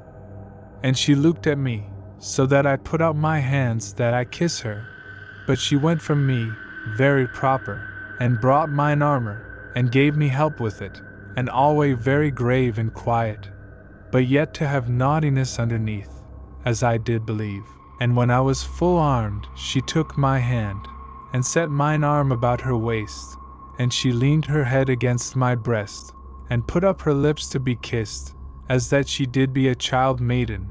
And she looked at me, so that I put out my hands that I kiss her, but she went from me, very proper, and brought mine armor, and gave me help with it, and alway very grave and quiet, but yet to have naughtiness underneath, as I did believe. And when I was full armed, she took my hand, and set mine arm about her waist, and she leaned her head against my breast, and put up her lips to be kissed, as that she did be a child maiden.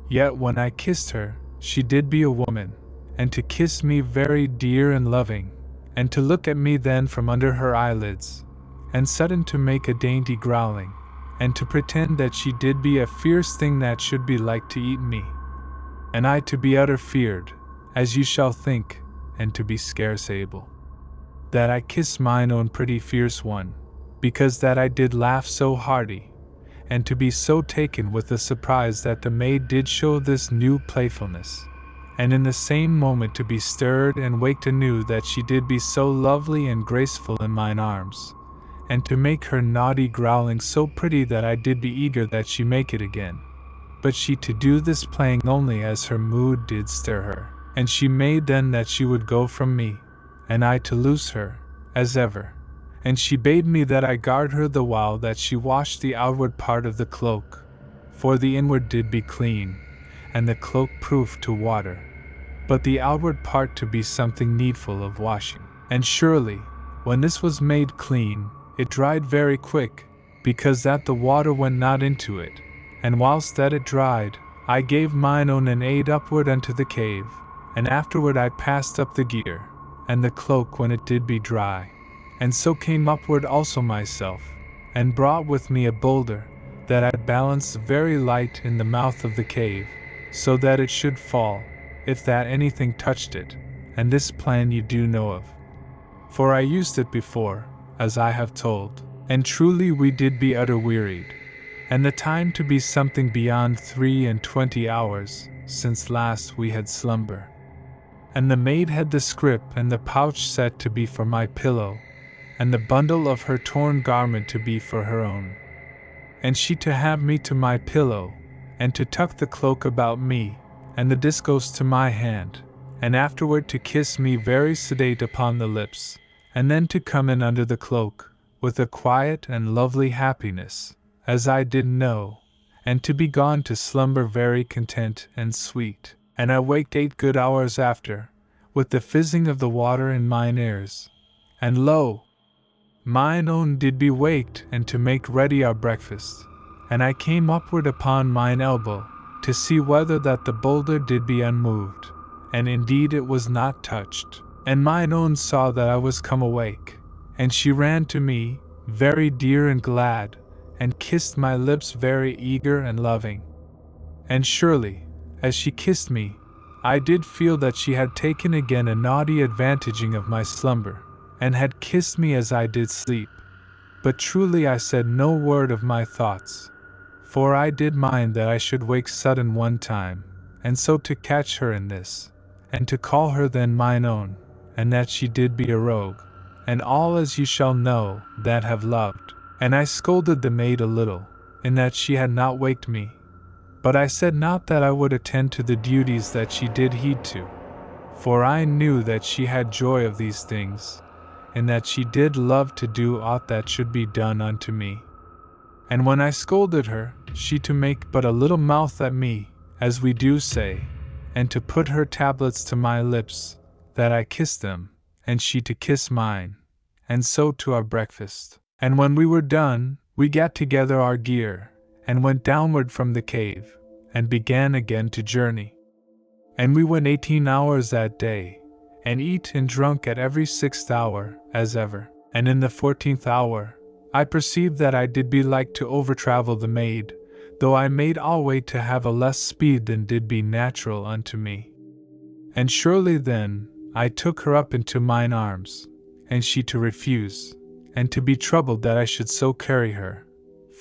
Yet when I kissed her, she did be a woman, and to kiss me very dear and loving, and to look at me then from under her eyelids, and sudden to make a dainty growling, and to pretend that she did be a fierce thing that should be like to eat me. And I to be utter feared, as you shall think, and to be scarce able that I kiss mine own pretty fierce one, because that I did laugh so hearty, and to be so taken with the surprise that the maid did show this new playfulness, and in the same moment to be stirred and waked anew that she did be so lovely and graceful in mine arms, and to make her naughty growling so pretty that I did be eager that she make it again. But she to do this playing only as her mood did stir her, and she made then that she would go from me, and I to loose her, as ever. And she bade me that I guard her the while that she washed the outward part of the cloak, for the inward did be clean, and the cloak proof to water, but the outward part to be something needful of washing. And surely, when this was made clean, it dried very quick, because that the water went not into it. And whilst that it dried, I gave mine own an aid upward unto the cave, and afterward I passed up the gear, and the cloak when it did be dry, and so came upward also myself, and brought with me a boulder, that I balanced very light in the mouth of the cave, so that it should fall, if that anything touched it, and this plan you do know of. For I used it before, as I have told, and truly we did be utter wearied, and the time to be something beyond 23 hours, since last we had slumber. And the maid had the scrip and the pouch set to be for my pillow, and the bundle of her torn garment to be for her own. And she to have me to my pillow, and to tuck the cloak about me, and the discos to my hand, and afterward to kiss me very sedate upon the lips, and then to come in under the cloak, with a quiet and lovely happiness, as I did know, and to be gone to slumber very content and sweet. And I waked 8 good hours after, with the fizzing of the water in mine ears. And lo, mine own did be waked and to make ready our breakfast, and I came upward upon mine elbow, to see whether that the boulder did be unmoved, and indeed it was not touched. And mine own saw that I was come awake, and she ran to me, very dear and glad, and kissed my lips very eager and loving. And surely, as she kissed me, I did feel that she had taken again a naughty advantaging of my slumber, and had kissed me as I did sleep. But truly I said no word of my thoughts, for I did mind that I should wake sudden one time, and so to catch her in this, and to call her then mine own, and that she did be a rogue, and all as you shall know that have loved. And I scolded the maid a little, in that she had not waked me, but I said not that I would attend to the duties that she did heed to, for I knew that she had joy of these things, and that she did love to do aught that should be done unto me. And when I scolded her, she to make but a little mouth at me, as we do say, and to put her tablets to my lips, that I kissed them, and she to kiss mine, and so to our breakfast. And when we were done, we got together our gear, and went downward from the cave, and began again to journey. And we went 18 hours that day, and eat and drunk at every 6th hour, as ever. And in the 14th hour, I perceived that I did be like to overtravel the maid, though I made alway to have a less speed than did be natural unto me. And surely then, I took her up into mine arms, and she to refuse, and to be troubled that I should so carry her,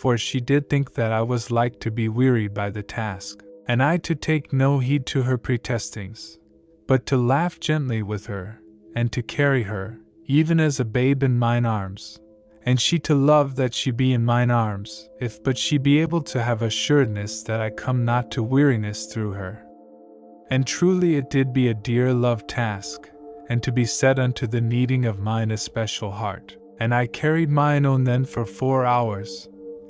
for she did think that I was like to be wearied by the task. and I to take no heed to her protestings, but to laugh gently with her, and to carry her, even as a babe in mine arms, and she to love that she be in mine arms, if but she be able to have assuredness that I come not to weariness through her. And truly it did be a dear love task, and to be set unto the needing of mine especial heart. And I carried mine own then for 4 hours,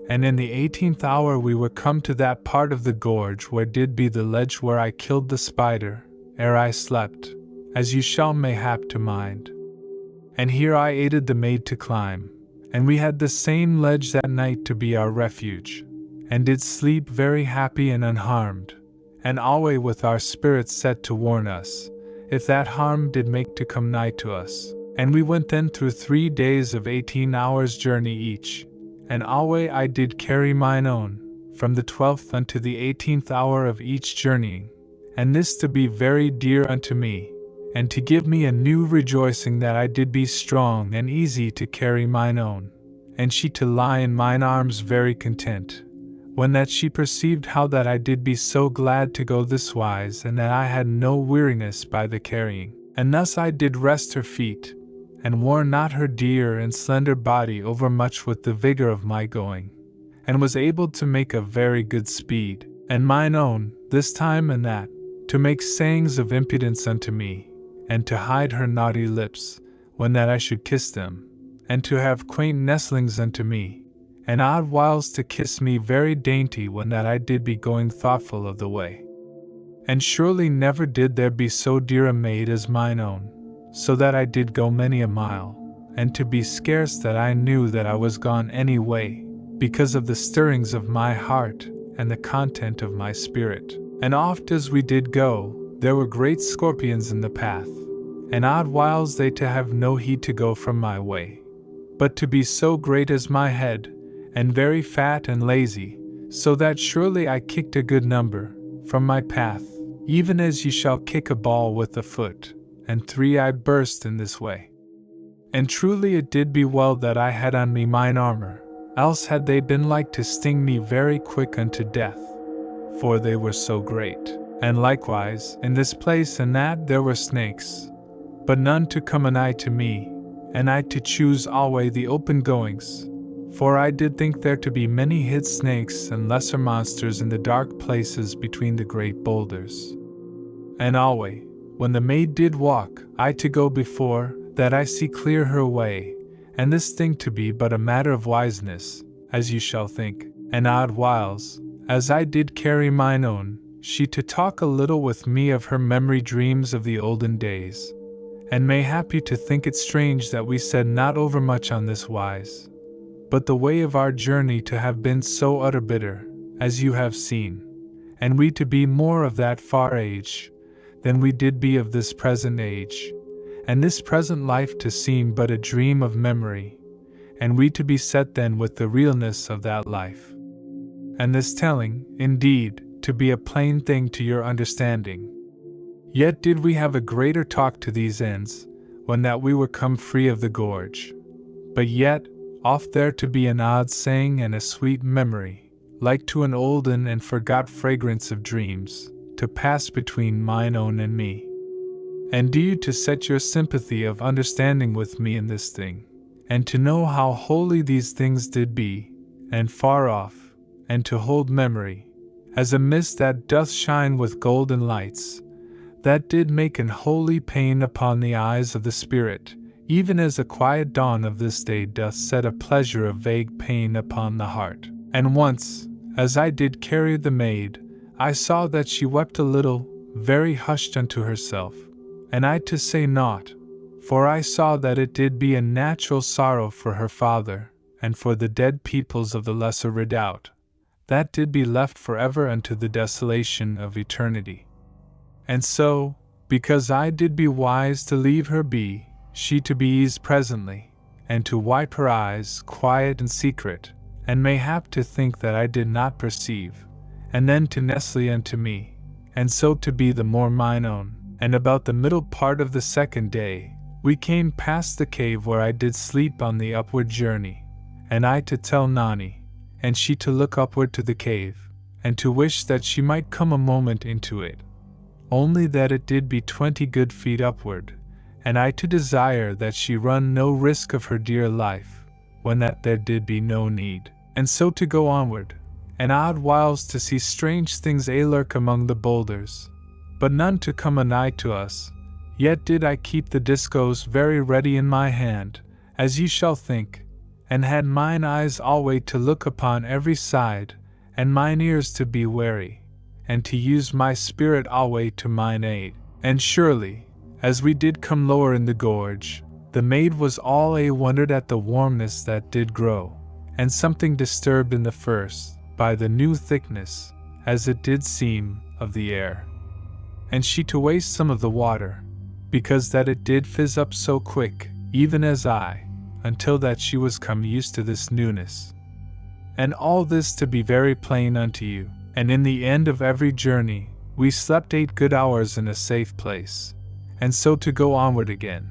and in the 18th hour we were come to that part of the gorge where did be the ledge where I killed the spider, ere I slept, as you shall mayhap to mind. And here I aided the maid to climb, and we had the same ledge that night to be our refuge, and did sleep very happy and unharmed, and alway with our spirits set to warn us, if that harm did make to come nigh to us. And we went then through 3 days of 18 hours' journey each, and alway I did carry mine own, from the 12th unto the 18th hour of each journeying, and this to be very dear unto me, and to give me a new rejoicing that I did be strong and easy to carry mine own, and she to lie in mine arms very content, when that she perceived how that I did be so glad to go this wise, and that I had no weariness by the carrying. And thus I did rest her feet, and wore not her dear and slender body overmuch with the vigor of my going, and was able to make a very good speed, and mine own, this time and that, to make sayings of impudence unto me, and to hide her naughty lips, when that I should kiss them, and to have quaint nestlings unto me, and odd whiles to kiss me very dainty when that I did be going thoughtful of the way. And surely never did there be so dear a maid as mine own, so that I did go many a mile, and to be scarce that I knew that I was gone any way, because of the stirrings of my heart, and the content of my spirit. And oft as we did go, there were great scorpions in the path, and odd whiles they to have no heed to go from my way, but to be so great as my head, and very fat and lazy, so that surely I kicked a good number from my path, even as ye shall kick a ball with the foot, and 3 I burst in this way. And truly it did be well that I had on me mine armor, else had they been like to sting me very quick unto death, for they were so great. And likewise, in this place and that there were snakes, but none to come anigh to me, and I to choose alway the open goings, for I did think there to be many hid snakes and lesser monsters in the dark places between the great boulders. And alway, when the maid did walk, I to go before, that I see clear her way, and this thing to be but a matter of wiseness, as you shall think, and odd whiles, as I did carry mine own, she to talk a little with me of her memory dreams of the olden days, and mayhap you to think it strange that we said not overmuch on this wise, but the way of our journey to have been so utter bitter, as you have seen, and we to be more of that far age, than we did be of this present age, and this present life to seem but a dream of memory, and we to be set then with the realness of that life. And this telling, indeed, to be a plain thing to your understanding. Yet did we have a greater talk to these ends, when that we were come free of the gorge. But yet, oft there to be an odd saying and a sweet memory, like to an olden and forgot fragrance of dreams, to pass between mine own and me. And do you to set your sympathy of understanding with me in this thing, and to know how holy these things did be, and far off, and to hold memory, as a mist that doth shine with golden lights, that did make an holy pain upon the eyes of the spirit, even as a quiet dawn of this day doth set a pleasure of vague pain upon the heart. And once, as I did carry the maid, I saw that she wept a little, very hushed unto herself, and I to say naught, for I saw that it did be a natural sorrow for her father, and for the dead peoples of the Lesser Redoubt, that did be left forever unto the desolation of eternity. And so, because I did be wise to leave her be, she to be eased presently, and to wipe her eyes quiet and secret, and mayhap to think that I did not perceive, and then to nestle unto me, and so to be the more mine own. And about the middle part of the 2nd day, we came past the cave where I did sleep on the upward journey, and I to tell Nani, and she to look upward to the cave, and to wish that she might come a moment into it, only that it did be 20 good feet upward, and I to desire that she run no risk of her dear life, when that there did be no need, and so to go onward, and odd whiles to see strange things lurk among the boulders, but none to come anigh to us. Yet did I keep the discos very ready in my hand, as ye shall think, and had mine eyes alway to look upon every side, and mine ears to be wary, and to use my spirit alway to mine aid. And surely, as we did come lower in the gorge, the maid was all wondered at the warmness that did grow, and something disturbed in the first, by the new thickness, as it did seem, of the air. And she to waste some of the water, because that it did fizz up so quick, even as I, until that she was come used to this newness. And all this to be very plain unto you, and in the end of every journey, we slept 8 good hours in a safe place, and so to go onward again,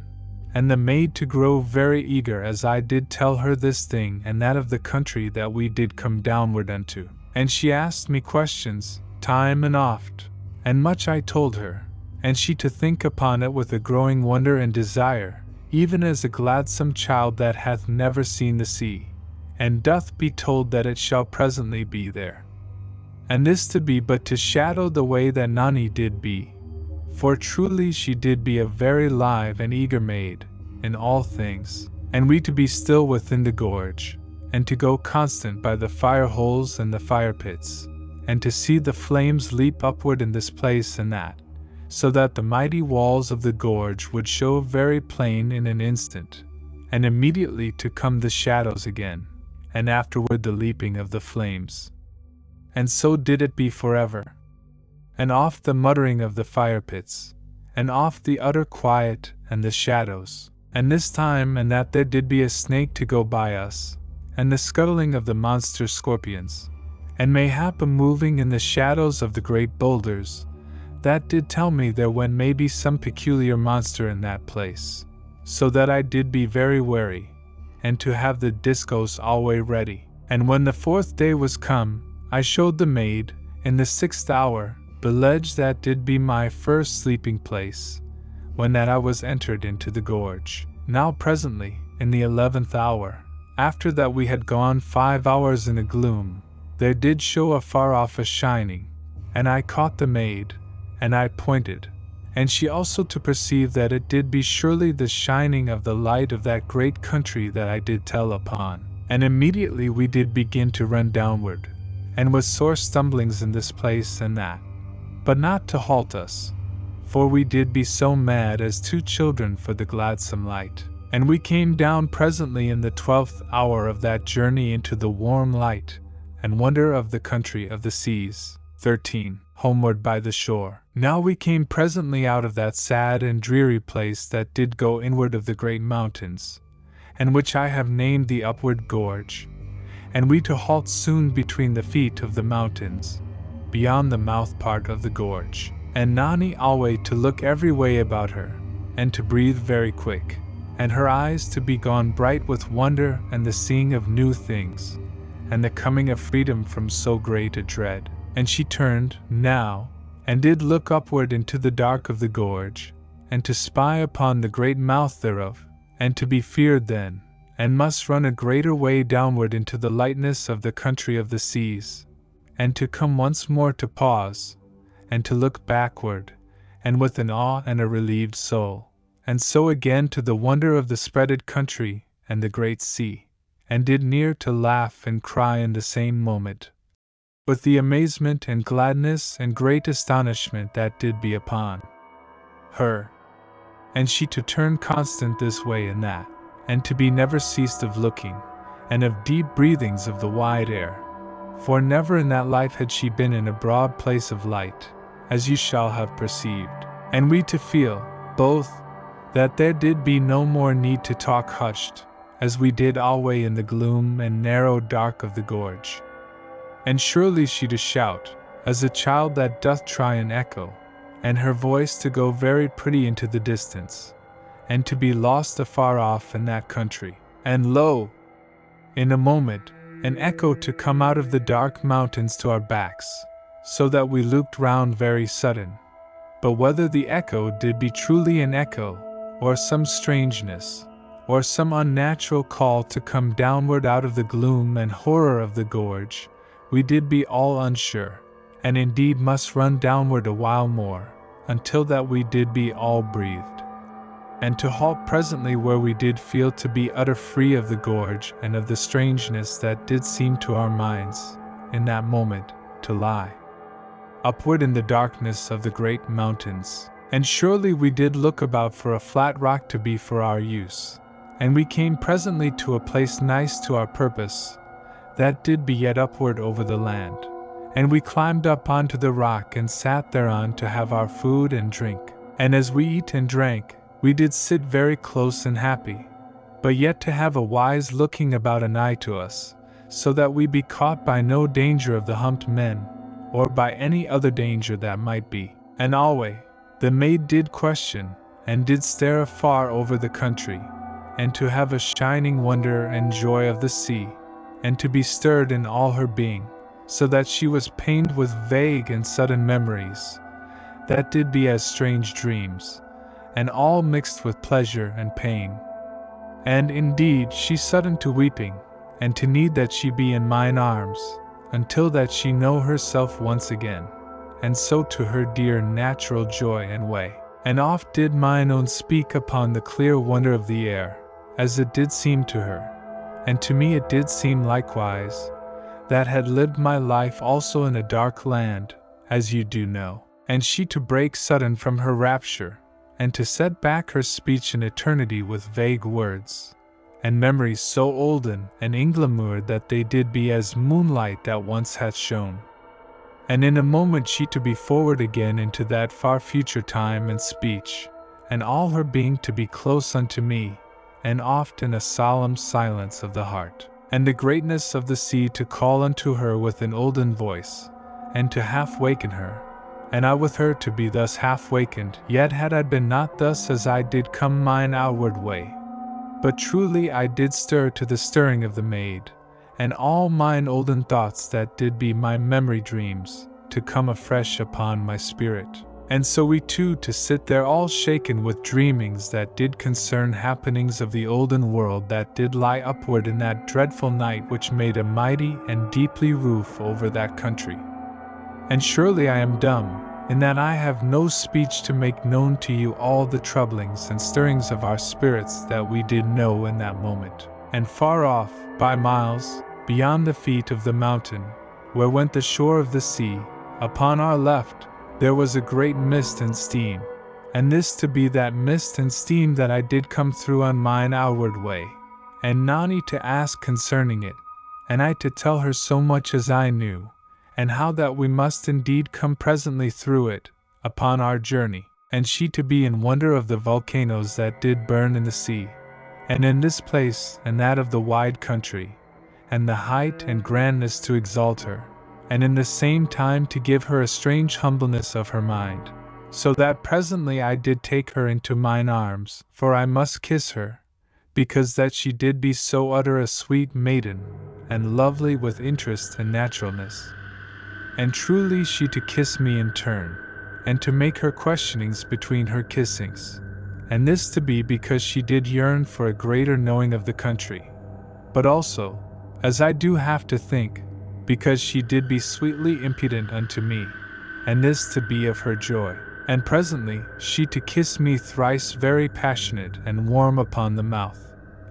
and the maid to grow very eager as I did tell her this thing and that of the country that we did come downward unto, and she asked me questions, time and oft, and much I told her, and she to think upon it with a growing wonder and desire, even as a gladsome child that hath never seen the sea, and doth be told that it shall presently be there. And this to be but to shadow the way that Nanny did be, for truly she did be a very live and eager maid, in all things, and we to be still within the gorge, and to go constant by the fire holes and the fire pits, and to see the flames leap upward in this place and that, so that the mighty walls of the gorge would show very plain in an instant, and immediately to come the shadows again, and afterward the leaping of the flames. And so did it be forever. And oft the muttering of the fire pits, and oft the utter quiet and the shadows, and this time and that there did be a snake to go by us, and the scuttling of the monster scorpions, and mayhap a moving in the shadows of the great boulders, that did tell me there when may be some peculiar monster in that place, so that I did be very wary, and to have the discos alway ready. And when the 4th day was come, I showed the maid, in the 6th hour, beledge that did be my first sleeping place, when that I was entered into the gorge. Now presently, in the 11th hour, after that we had gone 5 hours in a gloom, there did show afar off a shining, and I caught the maid, and I pointed, and she also to perceive that it did be surely the shining of the light of that great country that I did tell upon. And immediately we did begin to run downward, and with sore stumblings in this place and that, but not to halt us, for we did be so mad as 2 children for the gladsome light. And we came down presently in the 12th hour of that journey into the warm light, and wonder of the country of the seas. 13. Homeward by the shore. Now we came presently out of that sad and dreary place that did go inward of the great mountains, and which I have named the upward gorge, and we to halt soon between the feet of the mountains, beyond the mouth part of the gorge, and Nani alway to look every way about her, and to breathe very quick, and her eyes to be gone bright with wonder and the seeing of new things, and the coming of freedom from so great a dread. And she turned, now, and did look upward into the dark of the gorge, and to spy upon the great mouth thereof, and to be feared then, and must run a greater way downward into the lightness of the country of the seas, and to come once more to pause, and to look backward, and with an awe and a relieved soul, and so again to the wonder of the spreaded country and the great sea, and did near to laugh and cry in the same moment, with the amazement and gladness and great astonishment that did be upon her. And she to turn constant this way and that, and to be never ceased of looking, and of deep breathings of the wide air. For never in that life had she been in a broad place of light, as you shall have perceived. And we to feel, both, that there did be no more need to talk hushed, as we did alway in the gloom and narrow dark of the gorge. And surely she to shout, as a child that doth try an echo, and her voice to go very pretty into the distance, and to be lost afar off in that country. And lo! In a moment, an echo to come out of the dark mountains to our backs, so that we looked round very sudden. But whether the echo did be truly an echo, or some strangeness, or some unnatural call to come downward out of the gloom and horror of the gorge, we did be all unsure, and indeed must run downward a while more, until that we did be all breathed, and to halt presently where we did feel to be utter free of the gorge and of the strangeness that did seem to our minds, in that moment, to lie upward in the darkness of the great mountains. And surely we did look about for a flat rock to be for our use, and we came presently to a place nice to our purpose, that did be yet upward over the land, and we climbed up onto the rock and sat thereon to have our food and drink, and as we eat and drank, we did sit very close and happy, but yet to have a wise looking about an eye to us, so that we be caught by no danger of the humped men, or by any other danger that might be. And alway, the maid did question, and did stare afar over the country, and to have a shining wonder and joy of the sea, and to be stirred in all her being, so that she was pained with vague and sudden memories, that did be as strange dreams, and all mixed with pleasure and pain. And indeed she sudden to weeping, and to need that she be in mine arms, until that she know herself once again, and so to her dear natural joy and way. And oft did mine own speak upon the clear wonder of the air, as it did seem to her, and to me it did seem likewise, that had lived my life also in a dark land, as you do know, and she to break sudden from her rapture, and to set back her speech in eternity with vague words, and memories so olden and inglamoured that they did be as moonlight that once hath shone. And in a moment she to be forward again into that far future time and speech, and all her being to be close unto me, and oft in a solemn silence of the heart, and the greatness of the sea to call unto her with an olden voice, and to half waken her, and I with her to be thus half wakened. Yet had I been not thus as I did come mine outward way, but truly I did stir to the stirring of the maid, and all mine olden thoughts that did be my memory dreams, to come afresh upon my spirit. And so we two to sit there all shaken with dreamings that did concern happenings of the olden world that did lie upward in that dreadful night which made a mighty and deeply roof over that country. And surely I am dumb, in that I have no speech to make known to you all the troublings and stirrings of our spirits that we did know in that moment. And far off, by miles, beyond the feet of the mountain, where went the shore of the sea, upon our left, there was a great mist and steam, and this to be that mist and steam that I did come through on mine outward way, and Nani to ask concerning it, and I to tell her so much as I knew, and how that we must indeed come presently through it, upon our journey, and she to be in wonder of the volcanoes that did burn in the sea, and in this place and that of the wide country, and the height and grandness to exalt her, and in the same time to give her a strange humbleness of her mind, so that presently I did take her into mine arms, for I must kiss her, because that she did be so utter a sweet maiden, and lovely with interest and naturalness. And truly she to kiss me in turn, and to make her questionings between her kissings, and this to be because she did yearn for a greater knowing of the country, but also, as I do have to think, because she did be sweetly impudent unto me, and this to be of her joy. And presently she to kiss me thrice very passionate and warm upon the mouth,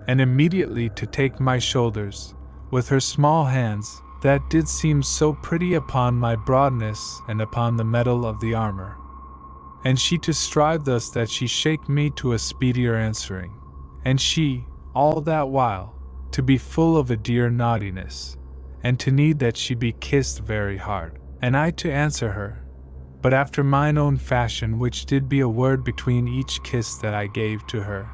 and immediately to take my shoulders, with her small hands, that did seem so pretty upon my broadness and upon the metal of the armor. And she to strive thus that she shake me to a speedier answering, and she, all that while, to be full of a dear naughtiness, and to need that she be kissed very hard, and I to answer her, but after mine own fashion, which did be a word between each kiss that I gave to her.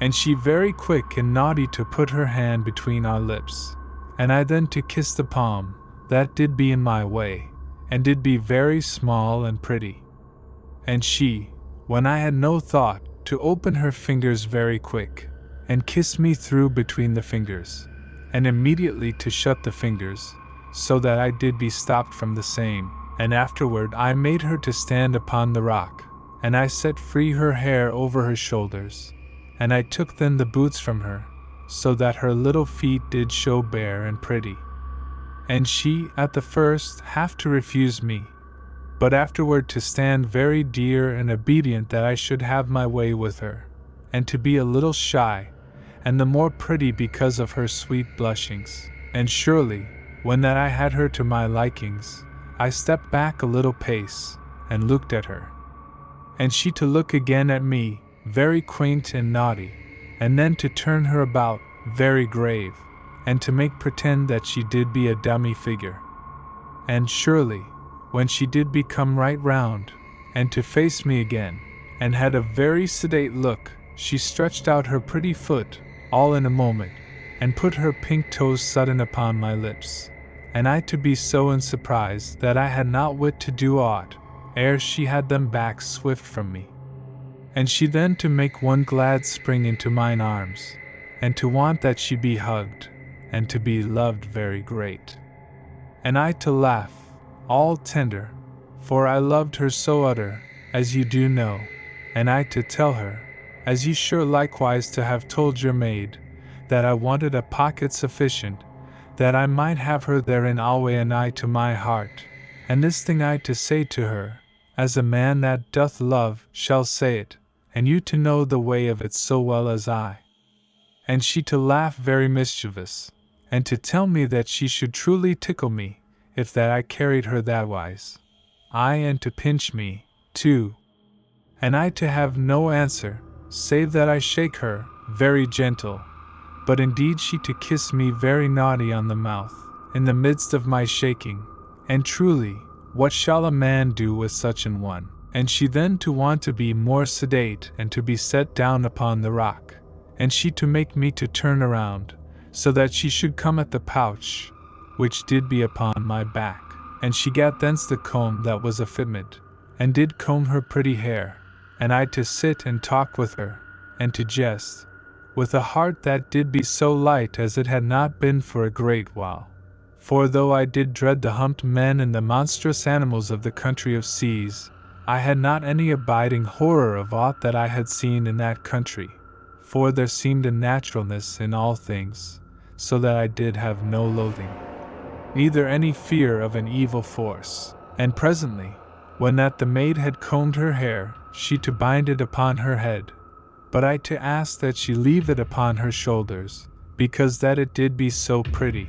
And she very quick and naughty to put her hand between our lips, and I then to kiss the palm, that did be in my way, and did be very small and pretty. And she, when I had no thought, to open her fingers very quick, and kiss me through between the fingers, and immediately to shut the fingers, so that I did be stopped from the same. And afterward I made her to stand upon the rock, and I set free her hair over her shoulders, and I took then the boots from her, so that her little feet did show bare and pretty. And she, at the first, half to refuse me, but afterward to stand very dear and obedient that I should have my way with her, and to be a little shy, and the more pretty because of her sweet blushings. And surely, when that I had her to my likings, I stepped back a little pace, and looked at her. And she to look again at me, very quaint and naughty, and then to turn her about, very grave, and to make pretend that she did be a dummy figure. And surely, when she did become right round, and to face me again, and had a very sedate look, she stretched out her pretty foot, all in a moment, and put her pink toes sudden upon my lips, and I to be so in surprise that I had not wit to do aught, ere she had them back swift from me. And she then to make one glad spring into mine arms, and to want that she be hugged, and to be loved very great. And I to laugh, all tender, for I loved her so utter, as you do know, and I to tell her, as you sure likewise to have told your maid, that I wanted a pocket sufficient, that I might have her therein alway and I to my heart, and this thing I to say to her, as a man that doth love shall say it, and you to know the way of it so well as I. And she to laugh very mischievous, and to tell me that she should truly tickle me, if that I carried her that wise. Ay, and to pinch me, too. And I to have no answer, save that I shake her, very gentle, but indeed she to kiss me very naughty on the mouth, in the midst of my shaking, and truly, what shall a man do with such an one? And she then to want to be more sedate and to be set down upon the rock, and she to make me to turn around, so that she should come at the pouch, which did be upon my back, and she gat thence the comb that was a fitment, and did comb her pretty hair, and I to sit and talk with her, and to jest, with a heart that did be so light as it had not been for a great while. For though I did dread the humped men and the monstrous animals of the country of seas, I had not any abiding horror of aught that I had seen in that country, for there seemed a naturalness in all things, so that I did have no loathing, neither any fear of an evil force. And presently, when that the maid had combed her hair, she to bind it upon her head, but I to ask that she leave it upon her shoulders, because that it did be so pretty,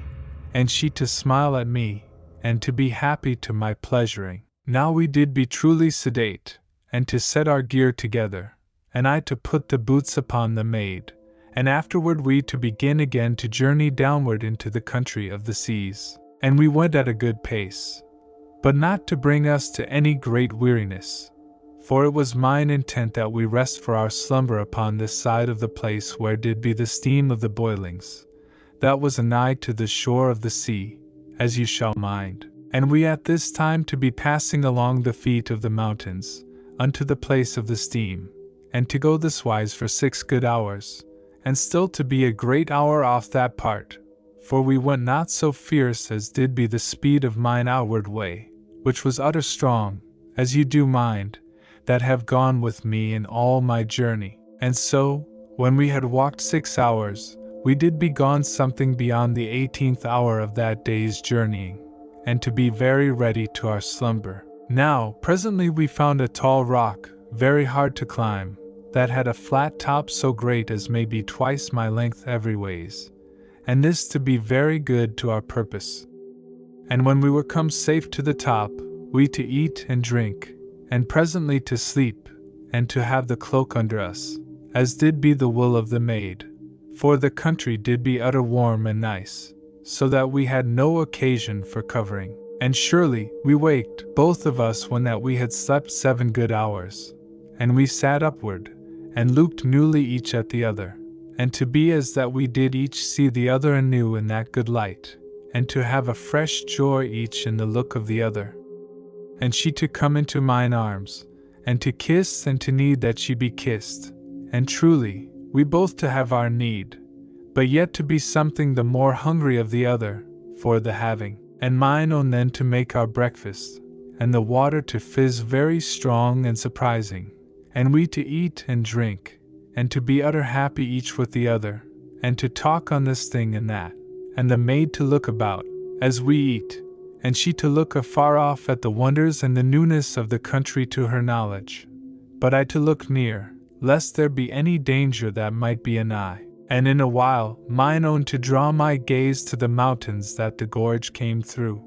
and she to smile at me, and to be happy to my pleasuring. Now we did be truly sedate, and to set our gear together, and I to put the boots upon the maid, and afterward we to begin again to journey downward into the country of the seas. And we went at a good pace, but not to bring us to any great weariness, for it was mine intent that we rest for our slumber upon this side of the place where did be the steam of the boilings, that was anigh to the shore of the sea, as you shall mind. And we at this time to be passing along the feet of the mountains, unto the place of the steam, and to go this wise for 6 good hours, and still to be a great hour off that part, for we went not so fierce as did be the speed of mine outward way, which was utter strong, as you do mind, that have gone with me in all my journey. And so, when we had walked 6 hours, we did be gone something beyond the 18th hour of that day's journeying, and to be very ready to our slumber. Now, presently we found a tall rock, very hard to climb, that had a flat top so great as may be twice my length every ways, and this to be very good to our purpose. And when we were come safe to the top, we to eat and drink, and presently to sleep, and to have the cloak under us, as did be the will of the maid, for the country did be utter warm and nice, so that we had no occasion for covering. And surely we waked, both of us, when that we had slept 7 good hours, and we sat upward, and looked newly each at the other, and to be as that we did each see the other anew in that good light, and to have a fresh joy each in the look of the other. And she to come into mine arms, and to kiss and to need that she be kissed, and truly, we both to have our need, but yet to be something the more hungry of the other, for the having, and mine own then to make our breakfast, and the water to fizz very strong and surprising, and we to eat and drink, and to be utter happy each with the other, and to talk on this thing and that, and the maid to look about, as we eat, and she to look afar off at the wonders and the newness of the country to her knowledge, but I to look near, lest there be any danger that might be anigh, and in a while mine own to draw my gaze to the mountains that the gorge came through.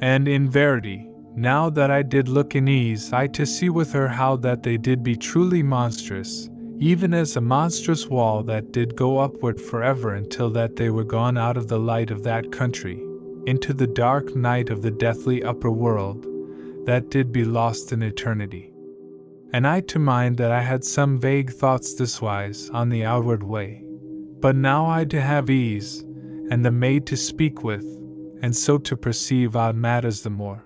And in verity, now that I did look in ease, I to see with her how that they did be truly monstrous, even as a monstrous wall that did go upward forever until that they were gone out of the light of that country, into the dark night of the deathly upper world, that did be lost in eternity. And I to mind that I had some vague thoughts thiswise on the outward way, but now I to have ease, and the maid to speak with, and so to perceive odd matters the more.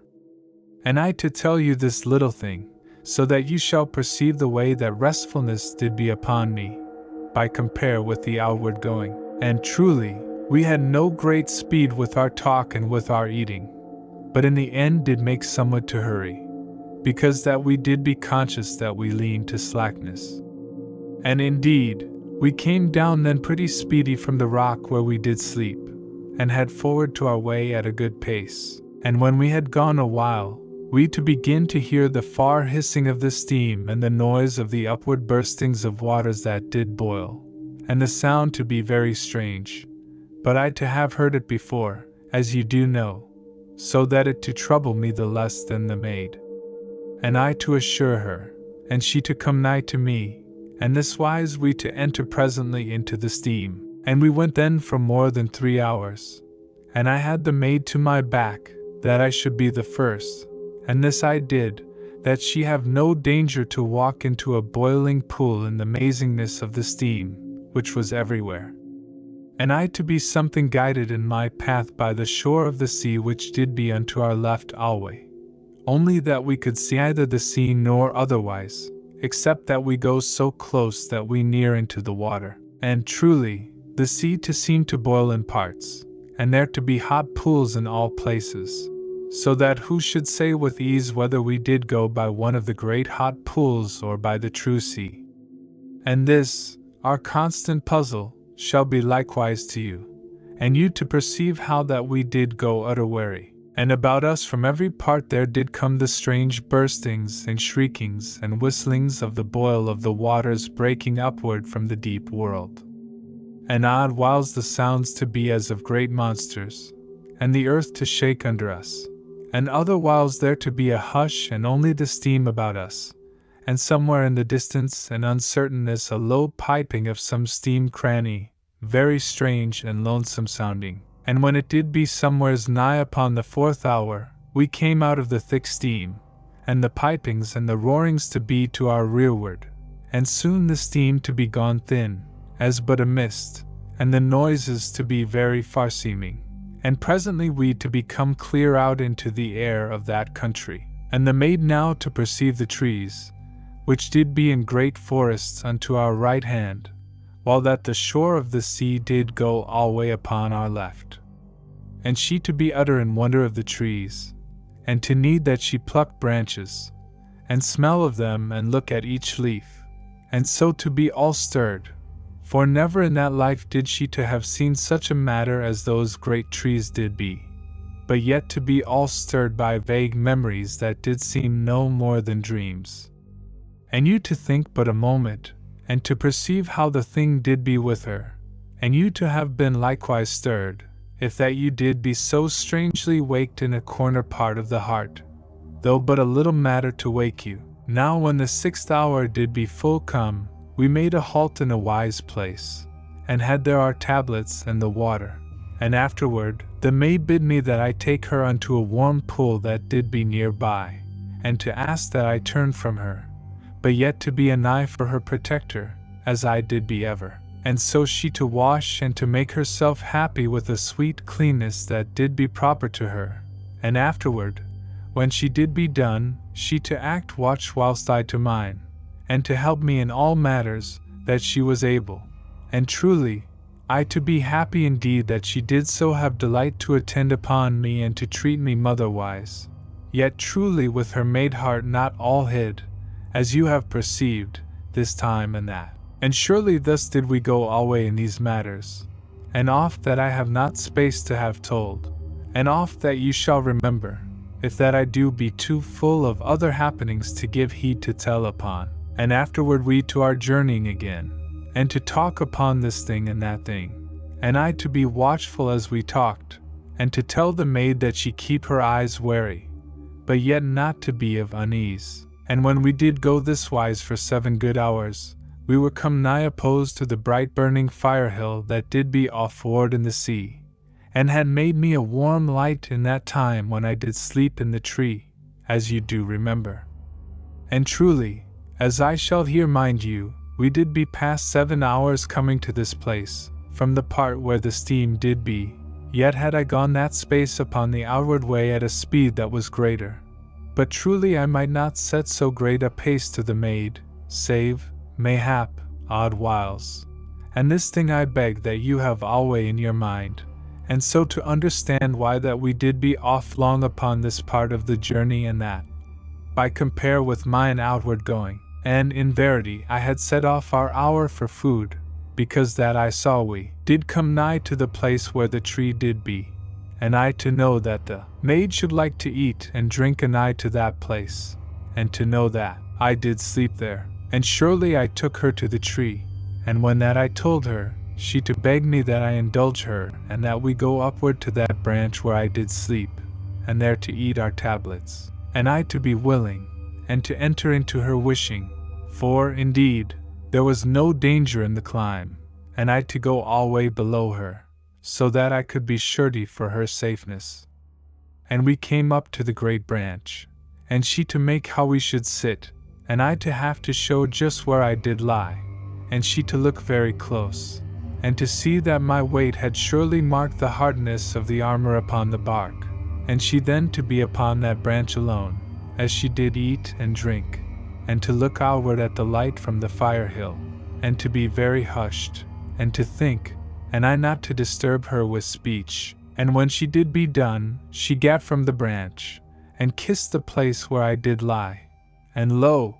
And I to tell you this little thing, so that you shall perceive the way that restfulness did be upon me, by compare with the outward going. And truly, we had no great speed with our talk and with our eating, but in the end did make somewhat to hurry, because that we did be conscious that we leaned to slackness. And indeed, we came down then pretty speedy from the rock where we did sleep, and had forward to our way at a good pace. And when we had gone a while, we to begin to hear the far hissing of the steam and the noise of the upward burstings of waters that did boil, and the sound to be very strange, but I to have heard it before, as you do know, so that it to trouble me the less than the maid. And I to assure her, and she to come nigh to me, and this wise we to enter presently into the steam. And we went then for more than 3 hours, and I had the maid to my back, that I should be the first, and this I did, that she have no danger to walk into a boiling pool in the amazingness of the steam, which was everywhere. And I to be something guided in my path by the shore of the sea which did be unto our left alway, only that we could see neither the sea nor otherwise, except that we go so close that we near into the water. And truly, the sea to seem to boil in parts, and there to be hot pools in all places, so that who should say with ease whether we did go by one of the great hot pools or by the true sea? And this, our constant puzzle, shall be likewise to you, and you to perceive how that we did go utter weary. And about us from every part there did come the strange burstings and shriekings and whistlings of the boil of the waters breaking upward from the deep world. And odd whiles the sounds to be as of great monsters, and the earth to shake under us, and other whiles there to be a hush and only the steam about us, and somewhere in the distance and uncertainness a low piping of some steam cranny, very strange and lonesome sounding. And when it did be somewheres nigh upon the 4th hour, we came out of the thick steam, and the pipings and the roarings to be to our rearward, and soon the steam to be gone thin, as but a mist, and the noises to be very far seeming, and presently we to become clear out into the air of that country, and the maid now to perceive the trees, which did be in great forests unto our right hand, while that the shore of the sea did go alway upon our left. And she to be utter in wonder of the trees, and to need that she pluck branches, and smell of them and look at each leaf, and so to be all stirred, for never in that life did she to have seen such a matter as those great trees did be, but yet to be all stirred by vague memories that did seem no more than dreams. And you to think but a moment, and to perceive how the thing did be with her, and you to have been likewise stirred, if that you did be so strangely waked in a corner part of the heart, though but a little matter to wake you. Now when the 6th hour did be full come, we made a halt in a wise place, and had there our tablets and the water, and afterward the maid bid me that I take her unto a warm pool that did be near by, and to ask that I turn from her, but yet to be anigh for her protector, as I did be ever. And so she to wash and to make herself happy with a sweet cleanness that did be proper to her, and afterward, when she did be done, she to act watch whilst I to mine, and to help me in all matters that she was able. And truly, I to be happy indeed that she did so have delight to attend upon me and to treat me motherwise, yet truly with her maid heart not all hid, as you have perceived, this time and that. And surely thus did we go alway in these matters, and oft that I have not space to have told, and oft that you shall remember, if that I do be too full of other happenings to give heed to tell upon, and afterward we to our journeying again, and to talk upon this thing and that thing, and I to be watchful as we talked, and to tell the maid that she keep her eyes wary, but yet not to be of unease. And when we did go this wise for 7 good hours, we were come nigh opposed to the bright burning fire hill that did be offward in the sea, and had made me a warm light in that time when I did sleep in the tree, as you do remember. And truly, as I shall here mind you, we did be past 7 hours coming to this place, from the part where the steam did be, yet had I gone that space upon the outward way at a speed that was greater. But truly I might not set so great a pace to the maid, save, mayhap, odd whiles. And this thing I beg that you have alway in your mind, and so to understand why that we did be off long upon this part of the journey and that, by compare with mine outward going. And in verity I had set off our hour for food, because that I saw we did come nigh to the place where the tree did be, and I to know that the maid should like to eat and drink anigh to that place, and to know that I did sleep there. And surely I took her to the tree, and when that I told her, she to beg me that I indulge her, and that we go upward to that branch where I did sleep, and there to eat our tablets, and I to be willing, and to enter into her wishing, for, indeed, there was no danger in the climb, and I to go alway below her, so that I could be surety for her safeness. And we came up to the great branch, and she to make how we should sit, and I to have to show just where I did lie, and she to look very close, and to see that my weight had surely marked the hardness of the armor upon the bark, and she then to be upon that branch alone, as she did eat and drink, and to look outward at the light from the fire hill, and to be very hushed, and to think, and I not to disturb her with speech. And when she did be done, she gat from the branch, and kissed the place where I did lie. And lo!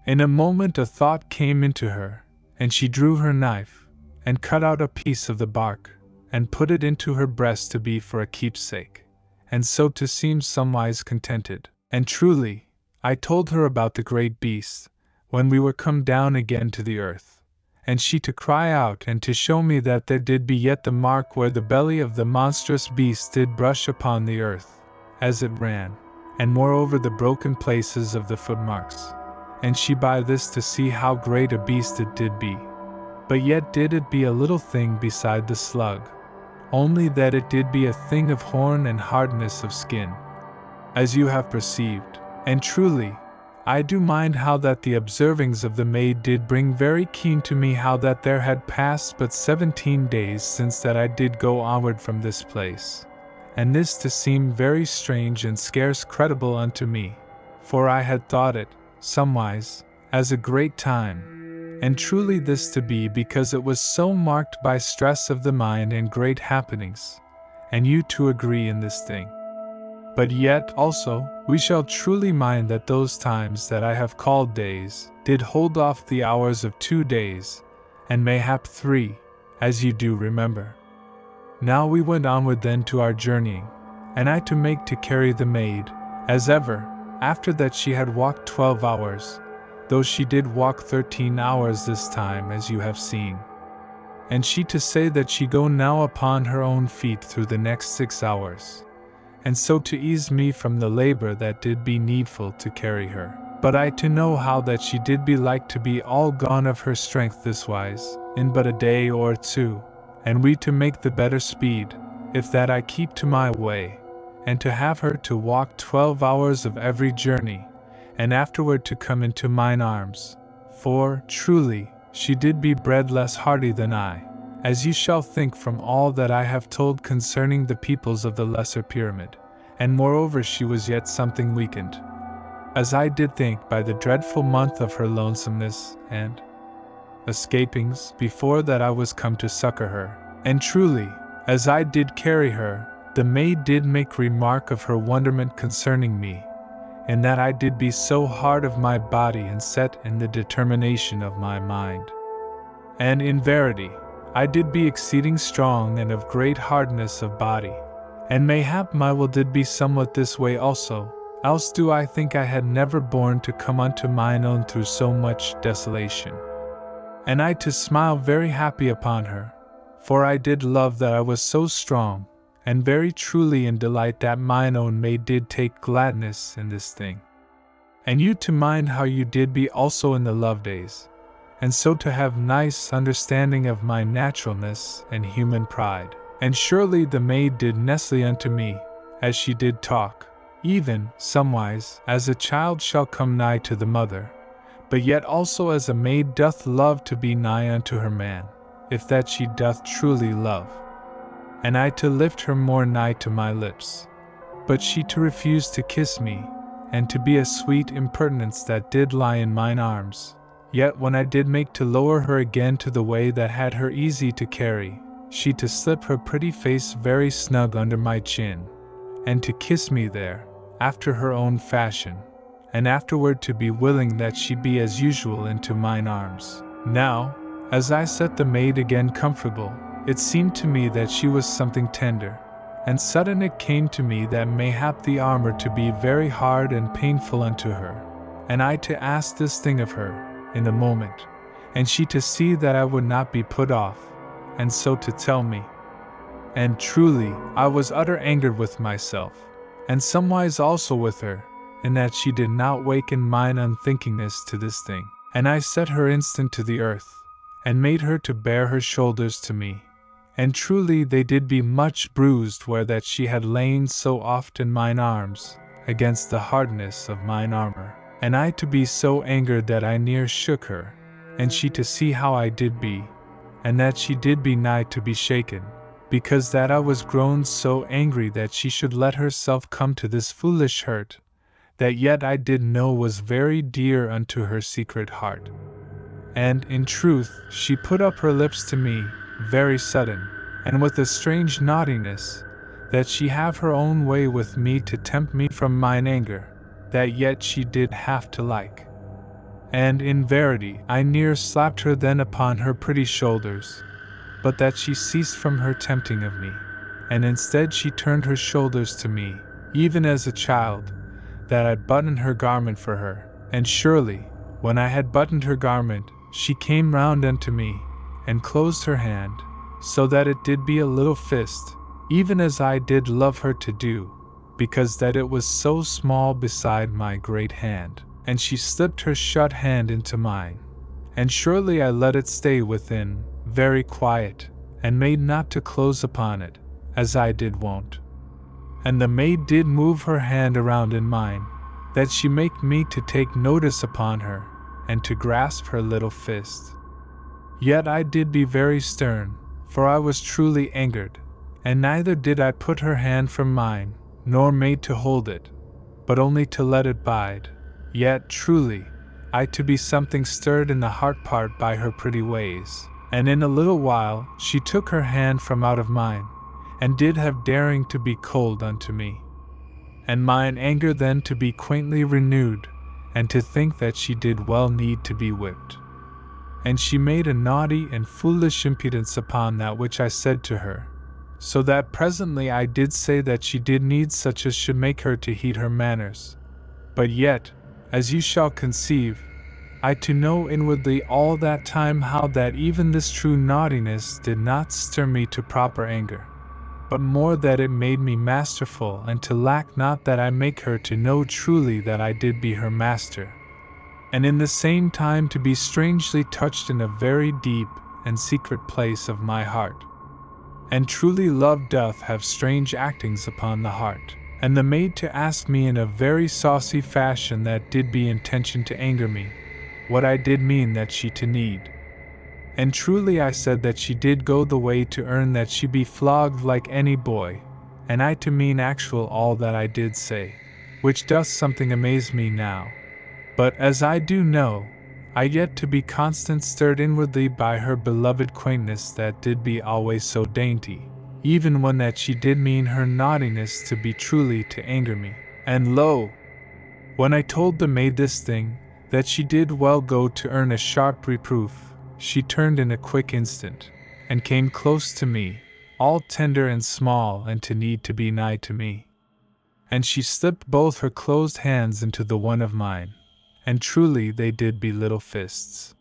In a moment a thought came into her, and she drew her knife, and cut out a piece of the bark, and put it into her breast to be for a keepsake, and so to seem somewise contented. And truly, I told her about the great beast, when we were come down again to the earth, and she to cry out and to show me that there did be yet the mark where the belly of the monstrous beast did brush upon the earth, as it ran, and moreover the broken places of the footmarks, and she by this to see how great a beast it did be. But yet did it be a little thing beside the slug, only that it did be a thing of horn and hardness of skin, as you have perceived. And truly, I do mind how that the observings of the maid did bring very keen to me how that there had passed but 17 days since that I did go onward from this place, and this to seem very strange and scarce credible unto me, for I had thought it, somewise, as a great time, and truly this to be because it was so marked by stress of the mind and great happenings, and you to agree in this thing. But yet, also, we shall truly mind that those times that I have called days, did hold off the hours of 2 days, and mayhap 3, as you do remember. Now we went onward then to our journeying, and I to make to carry the maid, as ever, after that she had walked 12 hours, though she did walk 13 hours this time as you have seen. And she to say that she go now upon her own feet through the next 6 hours, and so to ease me from the labor that did be needful to carry her. But I to know how that she did be like to be all gone of her strength this wise, in but a day or 2, and we to make the better speed, if that I keep to my way, and to have her to walk 12 hours of every journey, and afterward to come into mine arms, for, truly, she did be bred less hardy than I, as you shall think from all that I have told concerning the peoples of the Lesser Pyramid, and moreover she was yet something weakened, as I did think by the dreadful month of her lonesomeness, and escapings, before that I was come to succor her. And truly, as I did carry her, the maid did make remark of her wonderment concerning me, in that I did be so hard of my body and set in the determination of my mind. And in verity, I did be exceeding strong and of great hardness of body, and mayhap my will did be somewhat this way also, else do I think I had never borne to come unto mine own through so much desolation. And I to smile very happy upon her, for I did love that I was so strong, and very truly in delight that mine own maid did take gladness in this thing. And you to mind how you did be also in the love days, and so to have nice understanding of my naturalness and human pride. And surely the maid did nestle unto me, as she did talk, even, somewise, as a child shall come nigh to the mother, but yet also as a maid doth love to be nigh unto her man, if that she doth truly love. And I to lift her more nigh to my lips, but she to refuse to kiss me, and to be a sweet impertinence that did lie in mine arms. Yet when I did make to lower her again to the way that had her easy to carry, she to slip her pretty face very snug under my chin, and to kiss me there, after her own fashion, and afterward to be willing that she be as usual into mine arms. Now, as I set the maid again comfortable, it seemed to me that she was something tender, and sudden it came to me that mayhap the armor to be very hard and painful unto her, and I to ask this thing of her, in a moment, and she to see that I would not be put off, and so to tell me. And truly, I was utter angered with myself, and somewise also with her, in that she did not waken mine unthinkingness to this thing. And I set her instant to the earth, and made her to bare her shoulders to me. And truly they did be much bruised where that she had lain so oft in mine arms, against the hardness of mine armor. And I to be so angered that I near shook her, and she to see how I did be, and that she did be nigh to be shaken, because that I was grown so angry that she should let herself come to this foolish hurt, that yet I did know was very dear unto her secret heart. And, in truth, she put up her lips to me, very sudden, and with a strange naughtiness, that she have her own way with me to tempt me from mine anger, that yet she did have to like. And in verity, I near slapped her then upon her pretty shoulders, but that she ceased from her tempting of me, and instead she turned her shoulders to me, even as a child, that I buttoned her garment for her. And surely, when I had buttoned her garment, she came round unto me, and closed her hand, so that it did be a little fist, even as I did love her to do, because that it was so small beside my great hand. And she slipped her shut hand into mine, and surely I let it stay within, very quiet, and made not to close upon it, as I did wont. And the maid did move her hand around in mine, that she make me to take notice upon her, and to grasp her little fist. Yet I did be very stern, for I was truly angered, and neither did I put her hand from mine, nor made to hold it, but only to let it bide. Yet, truly, I to be something stirred in the heart part by her pretty ways. And in a little while, she took her hand from out of mine, and did have daring to be cold unto me. And mine anger then to be quaintly renewed, and to think that she did well need to be whipped. And she made a naughty and foolish impudence upon that which I said to her, so that presently I did say that she did need such as should make her to heed her manners. But yet, as you shall conceive, I to know inwardly all that time how that even this true naughtiness did not stir me to proper anger, but more that it made me masterful, and to lack not that I make her to know truly that I did be her master, and in the same time to be strangely touched in a very deep and secret place of my heart. And truly love doth have strange actings upon the heart. And the maid to ask me in a very saucy fashion that did be intention to anger me, what I did mean that she to need. And truly I said that she did go the way to earn that she be flogged like any boy, and I to mean actual all that I did say, which doth something amaze me now. But as I do know, I yet to be constant stirred inwardly by her beloved quaintness that did be always so dainty, even when that she did mean her naughtiness to be truly to anger me. And lo! When I told the maid this thing, that she did well go to earn a sharp reproof, she turned in a quick instant, and came close to me, all tender and small and to need to be nigh to me. And she slipped both her closed hands into the one of mine, and truly they did be little fists.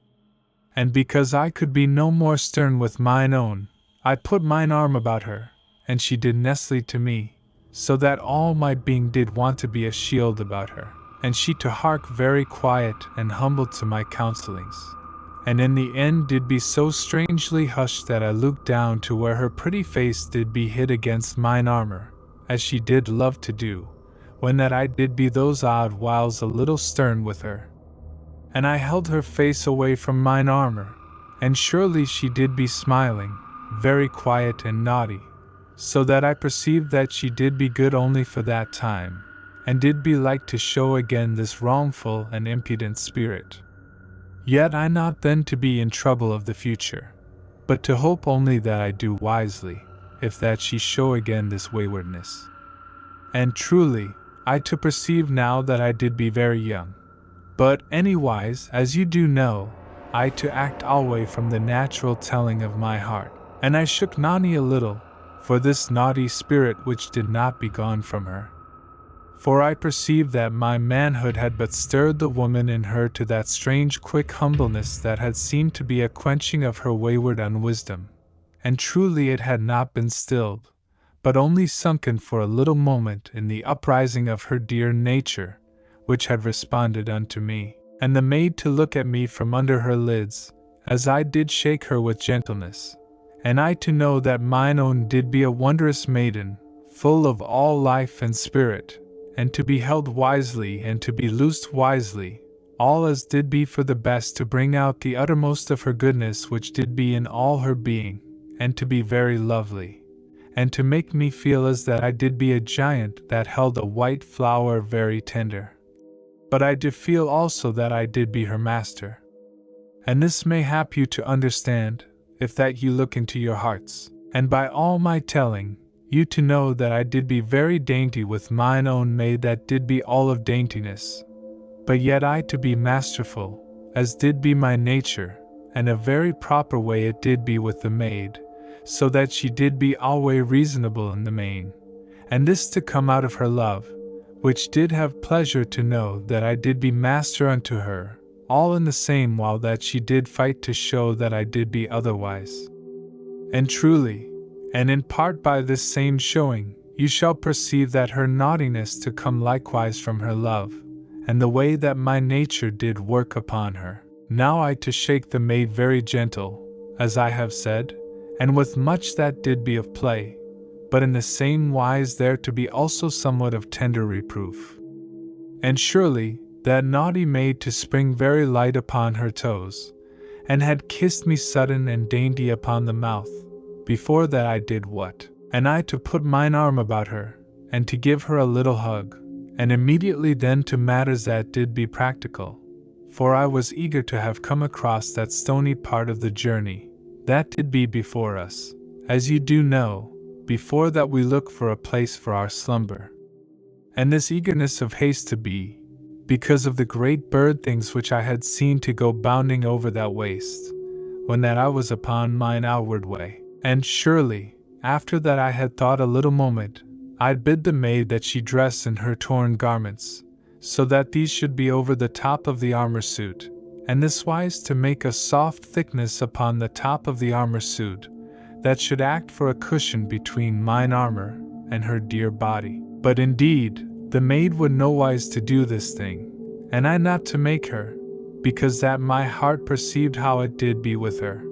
And because I could be no more stern with mine own, I put mine arm about her, and she did nestle to me, so that all my being did want to be a shield about her, and she to hark very quiet and humble to my counsellings. And in the end did be so strangely hushed that I looked down to where her pretty face did be hid against mine armor, as she did love to do, when that I did be those odd whiles a little stern with her. And I held her face away from mine armor, and surely she did be smiling, very quiet and naughty, so that I perceived that she did be good only for that time, and did be like to show again this wrongful and impudent spirit. Yet I not then to be in trouble of the future, but to hope only that I do wisely, if that she show again this waywardness. And truly, I to perceive now that I did be very young. But anywise, as you do know, I to act alway from the natural telling of my heart, and I shook Nani a little, for this naughty spirit which did not be gone from her. For I perceived that my manhood had but stirred the woman in her to that strange quick humbleness that had seemed to be a quenching of her wayward unwisdom, and truly it had not been stilled, but only sunken for a little moment in the uprising of her dear nature, which had responded unto me, and the maid to look at me from under her lids, as I did shake her with gentleness, and I to know that mine own did be a wondrous maiden, full of all life and spirit, and to be held wisely and to be loosed wisely, all as did be for the best to bring out the uttermost of her goodness which did be in all her being, and to be very lovely, and to make me feel as that I did be a giant that held a white flower very tender. But I did feel also that I did be her master. And this may hap you to understand, if that you look into your hearts, and by all my telling, you to know that I did be very dainty with mine own maid that did be all of daintiness, but yet I to be masterful, as did be my nature, and a very proper way it did be with the maid, so that she did be alway reasonable in the main, and this to come out of her love, which did have pleasure to know that I did be master unto her, all in the same while that she did fight to show that I did be otherwise. And truly, and in part by this same showing, you shall perceive that her naughtiness to come likewise from her love, and the way that my nature did work upon her. Now I to shake the maid very gentle, as I have said, and with much that did be of play, but in the same wise there to be also somewhat of tender reproof. And surely, that naughty maid to spring very light upon her toes, and had kissed me sudden and dainty upon the mouth, before that I did what? And I to put mine arm about her, and to give her a little hug, and immediately then to matters that did be practical, for I was eager to have come across that stony part of the journey, that did be before us, as you do know, before that we look for a place for our slumber. And this eagerness of haste to be, because of the great bird things which I had seen to go bounding over that waste, when that I was upon mine outward way. And surely, after that I had thought a little moment, I'd bid the maid that she dress in her torn garments, so that these should be over the top of the armor suit, and this wise to make a soft thickness upon the top of the armor suit, that should act for a cushion between mine armor and her dear body. But indeed, the maid would nowise to do this thing, and I not to make her, because that my heart perceived how it did be with her,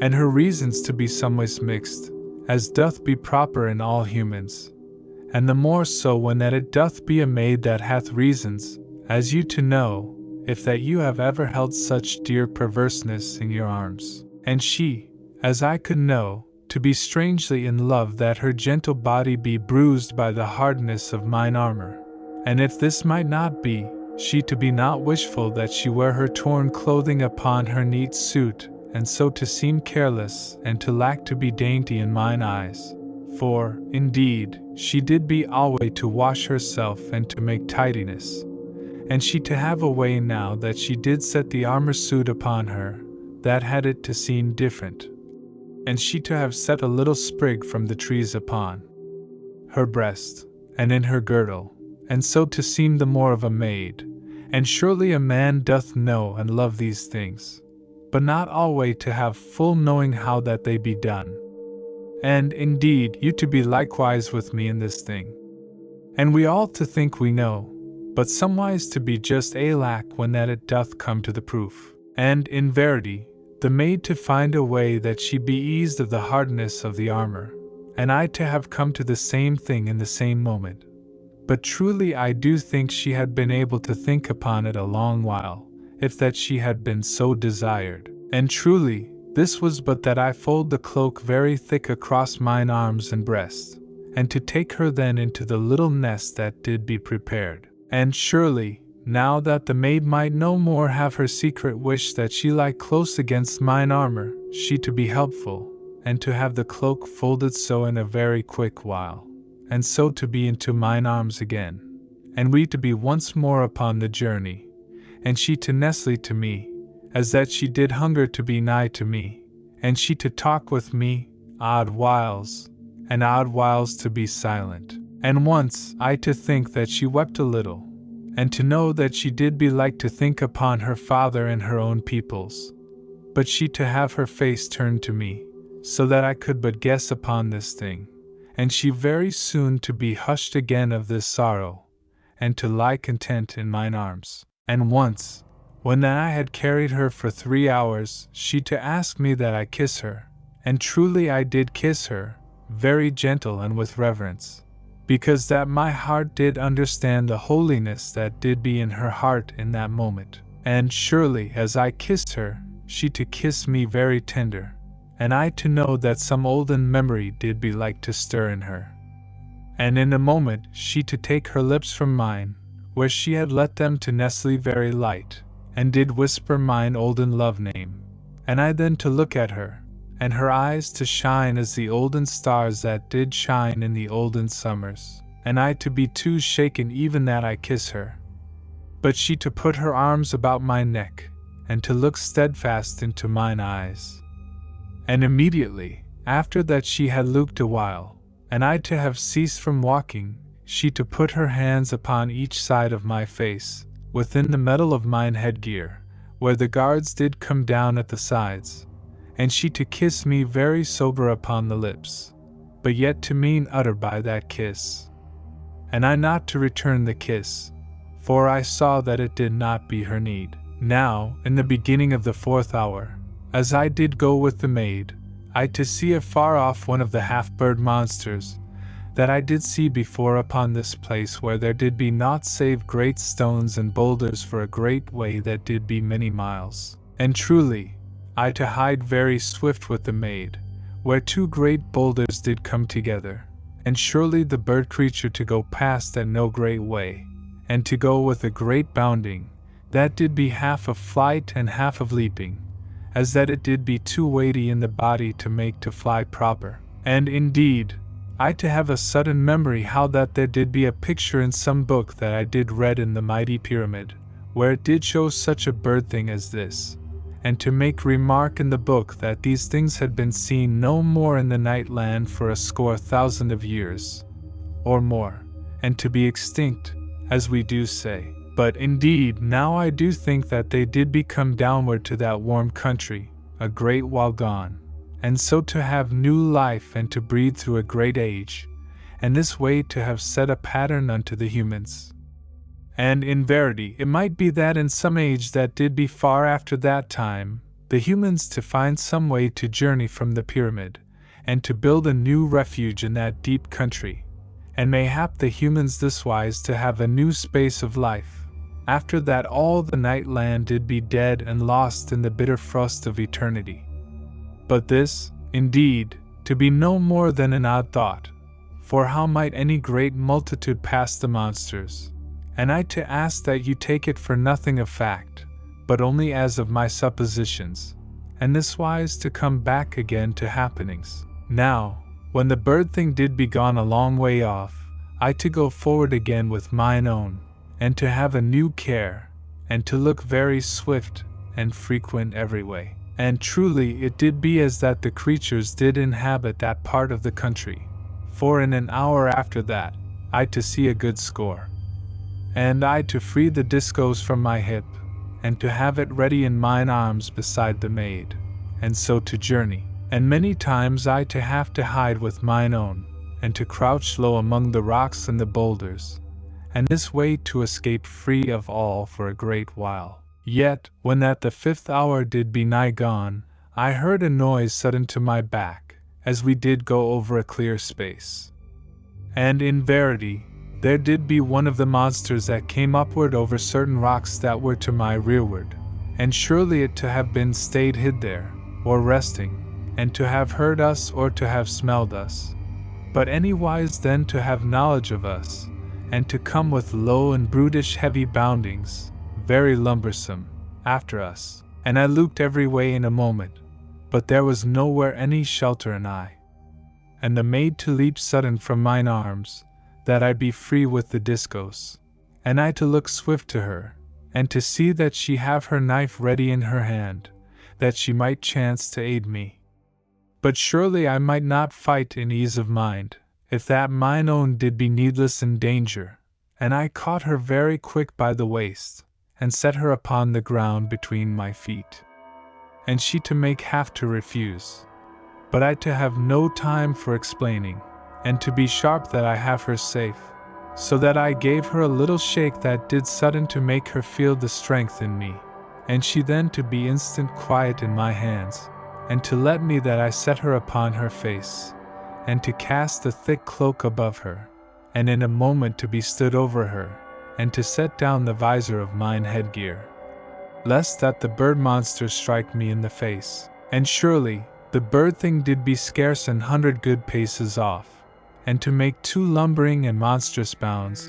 and her reasons to be someways mixed, as doth be proper in all humans, and the more so when that it doth be a maid that hath reasons, as you to know, if that you have ever held such dear perverseness in your arms, and she, as I could know, to be strangely in love that her gentle body be bruised by the hardness of mine armor, and if this might not be, she to be not wishful that she wear her torn clothing upon her neat suit, and so to seem careless, and to lack to be dainty in mine eyes. For, indeed, she did be alway to wash herself and to make tidiness. And she to have a way now that she did set the armor suit upon her, that had it to seem different. And she to have set a little sprig from the trees upon her breast, and in her girdle, and so to seem the more of a maid. And surely a man doth know and love these things, but not alway to have full knowing how that they be done. And, indeed, you to be likewise with me in this thing. And we all to think we know, but somewise to be just alack when that it doth come to the proof. And, in verity, the maid to find a way that she be eased of the hardness of the armor, and I to have come to the same thing in the same moment. But truly I do think she had been able to think upon it a long while, if that she had been so desired. And truly, this was but that I fold the cloak very thick across mine arms and breast, and to take her then into the little nest that did be prepared. And surely, now that the maid might no more have her secret wish that she lie close against mine armor, she to be helpful, and to have the cloak folded so in a very quick while, and so to be into mine arms again, and we to be once more upon the journey, and she to nestle to me, as that she did hunger to be nigh to me, and she to talk with me, odd whiles, and odd whiles to be silent. And once I to think that she wept a little, and to know that she did be like to think upon her father and her own peoples, but she to have her face turned to me, so that I could but guess upon this thing, and she very soon to be hushed again of this sorrow, and to lie content in mine arms. And once, when that I had carried her for 3 hours, she to ask me that I kiss her, and truly I did kiss her, very gentle and with reverence, because that my heart did understand the holiness that did be in her heart in that moment. And surely as I kissed her, she to kiss me very tender, and I to know that some olden memory did be like to stir in her. And in a moment she to take her lips from mine, where she had let them to nestle very light, and did whisper mine olden love name, and I then to look at her, and her eyes to shine as the olden stars that did shine in the olden summers, and I to be too shaken even that I kiss her. But she to put her arms about my neck, and to look steadfast into mine eyes. And immediately, after that she had looked a while, and I to have ceased from walking, she to put her hands upon each side of my face, within the metal of mine headgear, where the guards did come down at the sides, and she to kiss me very sober upon the lips, but yet to mean utter by that kiss. And I not to return the kiss, for I saw that it did not be her need. Now, in the beginning of the 4th hour, as I did go with the maid, I to see afar off one of the half-bird monsters, that I did see before upon this place where there did be naught save great stones and boulders for a great way that did be many miles. And truly, I to hide very swift with the maid, where 2 great boulders did come together, and surely the bird creature to go past at no great way, and to go with a great bounding, that did be half of flight and half of leaping, as that it did be too weighty in the body to make to fly proper. And indeed, I to have a sudden memory how that there did be a picture in some book that I did read in the mighty pyramid, where it did show such a bird thing as this, and to make remark in the book that these things had been seen no more in the night land for 100,000 of years, or more, and to be extinct, as we do say. But indeed now I do think that they did be come downward to that warm country, a great while gone, and so to have new life and to breathe through a great age, and this way to have set a pattern unto the humans. And in verity it might be that in some age that did be far after that time, the humans to find some way to journey from the pyramid, and to build a new refuge in that deep country, and mayhap the humans this wise to have a new space of life, after that all the night land did be dead and lost in the bitter frost of eternity. But this, indeed, to be no more than an odd thought, for how might any great multitude pass the monsters, and I to ask that you take it for nothing of fact, but only as of my suppositions, and this wise to come back again to happenings. Now, when the bird thing did be gone a long way off, I to go forward again with mine own, and to have a new care, and to look very swift and frequent every way. And truly it did be as that the creatures did inhabit that part of the country, for in an hour after that, I to see a good score. And I to free the discos from my hip, and to have it ready in mine arms beside the maid, and so to journey. And many times I to have to hide with mine own, and to crouch low among the rocks and the boulders, and this way to escape free of all for a great while. Yet, when at the 5th hour did be nigh gone, I heard a noise sudden to my back, as we did go over a clear space. And in verity, there did be one of the monsters that came upward over certain rocks that were to my rearward, and surely it to have been stayed hid there, or resting, and to have heard us or to have smelled us, but anywise then to have knowledge of us, and to come with low and brutish heavy boundings, very lumbersome, after us. And I looked every way in a moment, but there was nowhere any shelter and I. And the maid to leap sudden from mine arms, that I be free with the discos, and I to look swift to her, and to see that she have her knife ready in her hand, that she might chance to aid me. But surely I might not fight in ease of mind, if that mine own did be needless in danger, and I caught her very quick by the waist, and set her upon the ground between my feet. And she to make half to refuse, but I to have no time for explaining, and to be sharp that I have her safe, so that I gave her a little shake that did sudden to make her feel the strength in me, and she then to be instant quiet in my hands, and to let me that I set her upon her face, and to cast the thick cloak above her, and in a moment to be stood over her, and to set down the visor of mine headgear, lest that the bird monster strike me in the face. And surely, the bird thing did be scarce 100 good paces off, and to make 2 lumbering and monstrous bounds,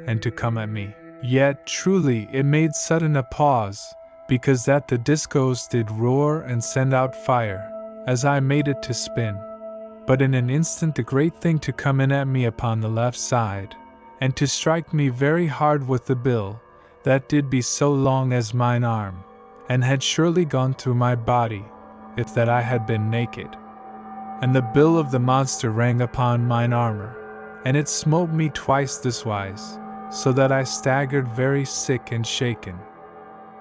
and to come at me. Yet truly it made sudden a pause, because that the discos did roar and send out fire, as I made it to spin. But in an instant the great thing to come in at me upon the left side, and to strike me very hard with the bill, that did be so long as mine arm, and had surely gone through my body, if that I had been naked. And the bill of the monster rang upon mine armor, and it smote me twice this wise, so that I staggered very sick and shaken.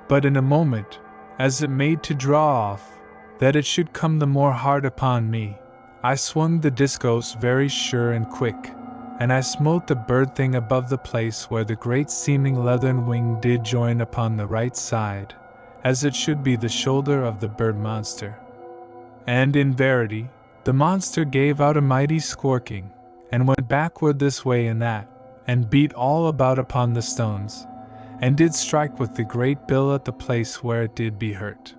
But in a moment, as it made to draw off, that it should come the more hard upon me, I swung the discos very sure and quick, and I smote the bird thing above the place where the great seeming leathern wing did join upon the right side, as it should be the shoulder of the bird monster. And in verity, the monster gave out a mighty squawking, and went backward this way and that, and beat all about upon the stones, and did strike with the great bill at the place where it did be hurt.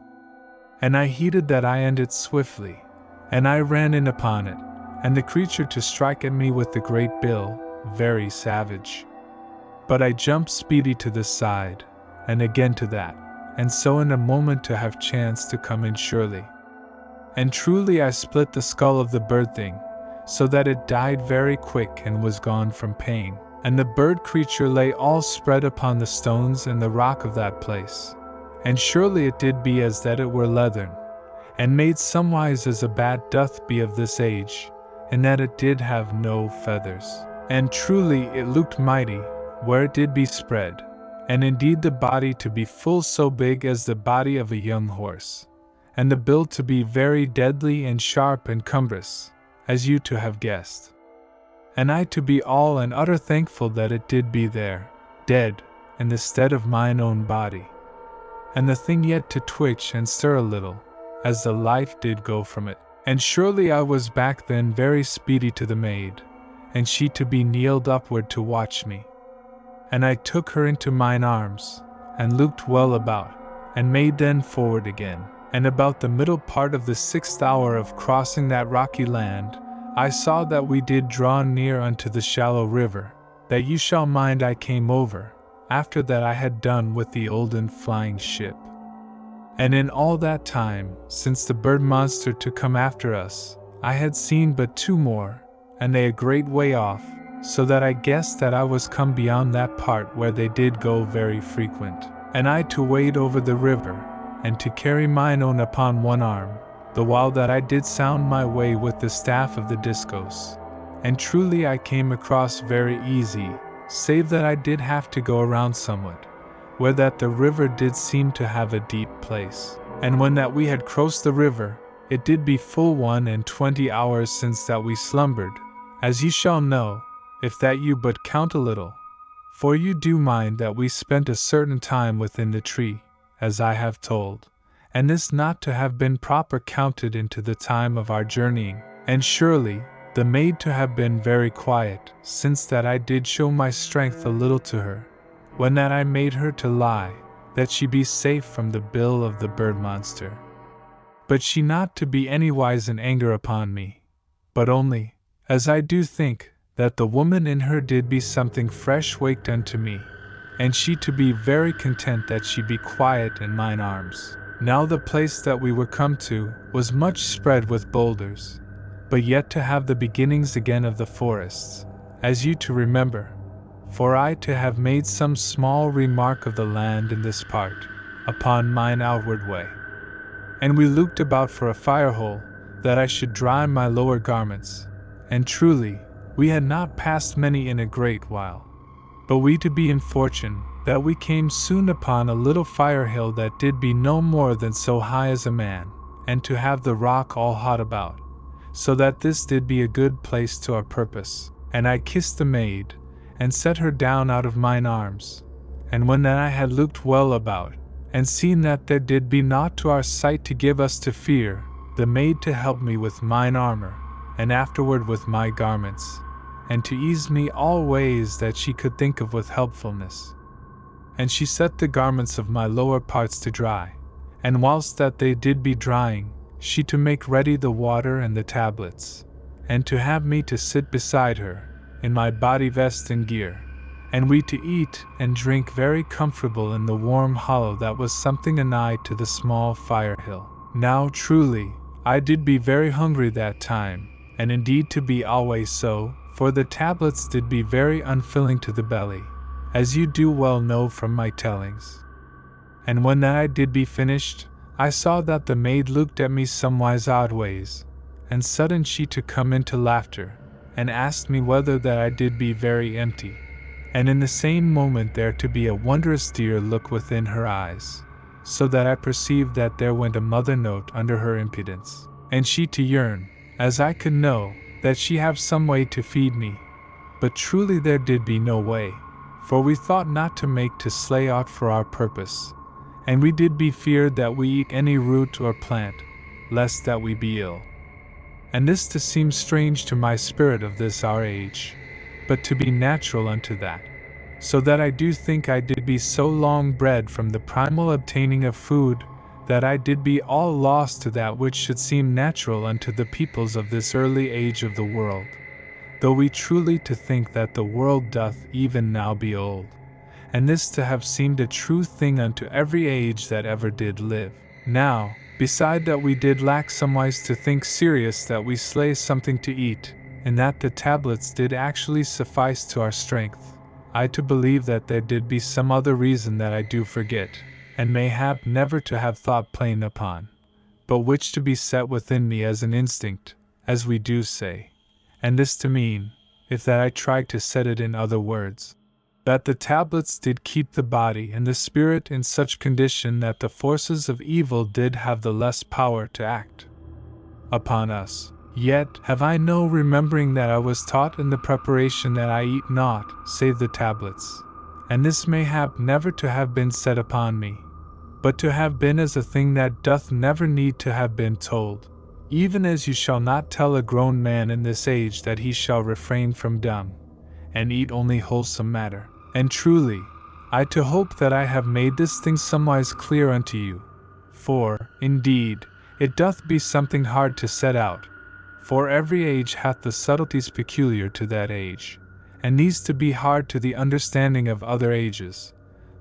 And I heeded that I ended swiftly, and I ran in upon it, and the creature to strike at me with the great bill, very savage. But I jumped speedy to this side, and again to that, and so in a moment to have chance to come in surely. And truly I split the skull of the bird thing, so that it died very quick and was gone from pain, and the bird creature lay all spread upon the stones and the rock of that place. And surely it did be as that it were leathern, and made somewise as a bat doth be of this age, in that it did have no feathers. And truly it looked mighty, where it did be spread, and indeed the body to be full so big as the body of a young horse, and the bill to be very deadly and sharp and cumbrous, as you to have guessed. And I to be all and utter thankful that it did be there, dead, in the stead of mine own body, and the thing yet to twitch and stir a little, as the life did go from it. And surely I was back then very speedy to the maid, and she to be kneeled upward to watch me. And I took her into mine arms, and looked well about, and made then forward again. And about the middle part of the 6th hour of crossing that rocky land, I saw that we did draw near unto the shallow river, that you shall mind I came over, after that I had done with the olden flying ship. And in all that time, since the bird monster to come after us, I had seen but 2 more, and they a great way off, so that I guessed that I was come beyond that part where they did go very frequent. And I to wade over the river, and to carry mine own upon one arm, the while that I did sound my way with the staff of the discos. And truly I came across very easy, save that I did have to go around somewhat, where that the river did seem to have a deep place. And when that we had crossed the river, it did be full 21 hours since that we slumbered, as you shall know, if that you but count a little. For you do mind that we spent a certain time within the tree, as I have told, and this not to have been proper counted into the time of our journeying, and surely, the maid to have been very quiet, since that I did show my strength a little to her, when that I made her to lie, that she be safe from the bill of the bird monster. But she not to be anywise in anger upon me, but only, as I do think, that the woman in her did be something fresh waked unto me, and she to be very content that she be quiet in mine arms. Now the place that we were come to was much spread with boulders, but yet to have the beginnings again of the forests, as you to remember, for I to have made some small remark of the land in this part, upon mine outward way. And we looked about for a fire hole, that I should dry my lower garments, and truly, we had not passed many in a great while. But we to be in fortune, that we came soon upon a little fire hill that did be no more than so high as a man, and to have the rock all hot about, so that this did be a good place to our purpose. And I kissed the maid, and set her down out of mine arms. And when that I had looked well about, and seen that there did be naught to our sight to give us to fear, the maid to help me with mine armor, and afterward with my garments, and to ease me all ways that she could think of with helpfulness. And she set the garments of my lower parts to dry, and whilst that they did be drying, she to make ready the water and the tablets, and to have me to sit beside her, in my body vest and gear, and we to eat and drink very comfortable in the warm hollow that was something anigh to the small fire hill. Now truly, I did be very hungry that time, and indeed to be always so, for the tablets did be very unfilling to the belly, as you do well know from my tellings. And when that I did be finished, I saw that the maid looked at me somewise odd ways, and sudden she to come into laughter, and asked me whether that I did be very empty, and in the same moment there to be a wondrous dear look within her eyes, so that I perceived that there went a mother note under her impudence, and she to yearn, as I could know, that she have some way to feed me, but truly there did be no way, for we thought not to make to slay aught for our purpose, and we did be feared that we eat any root or plant, lest that we be ill. And this to seem strange to my spirit of this our age, but to be natural unto that, so that I do think I did be so long bred from the primal obtaining of food, that I did be all lost to that which should seem natural unto the peoples of this early age of the world, though we truly to think that the world doth even now be old, and this to have seemed a true thing unto every age that ever did live. Now, beside that we did lack somewise to think serious that we slay something to eat, and that the tablets did actually suffice to our strength, I to believe that there did be some other reason that I do forget, and mayhap never to have thought plain upon, but which to be set within me as an instinct, as we do say, and this to mean, if that I tried to set it in other words, that the tablets did keep the body and the spirit in such condition that the forces of evil did have the less power to act upon us. Yet have I no remembering that I was taught in the preparation that I eat naught save the tablets, and this mayhap never to have been set upon me, but to have been as a thing that doth never need to have been told, even as you shall not tell a grown man in this age that he shall refrain from dung, and eat only wholesome matter. And truly, I to hope that I have made this thing somewise clear unto you, for, indeed, it doth be something hard to set out, for every age hath the subtleties peculiar to that age, and these to be hard to the understanding of other ages,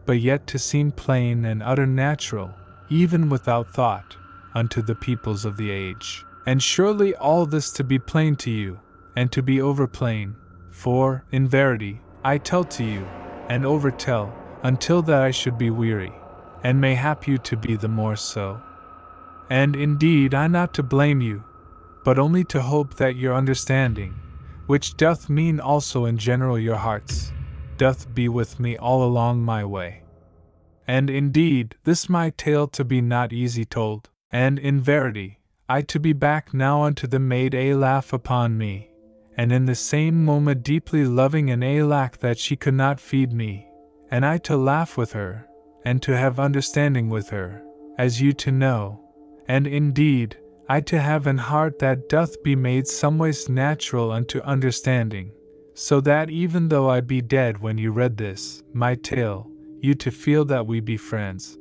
but yet to seem plain and utter natural, even without thought, unto the peoples of the age. And surely all this to be plain to you, and to be over plain, for, in verity, I tell to you, and overtell, until that I should be weary, and mayhap you to be the more so. And indeed I not to blame you, but only to hope that your understanding, which doth mean also in general your hearts, doth be with me all along my way. And indeed this my tale to be not easy told, and in verity, I to be back now unto the maid a laugh upon me, and in the same moment deeply loving and a lack that she could not feed me, and I to laugh with her, and to have understanding with her, as you to know, and indeed, I to have an heart that doth be made someways natural unto understanding, so that even though I be dead when you read this, my tale, you to feel that we be friends,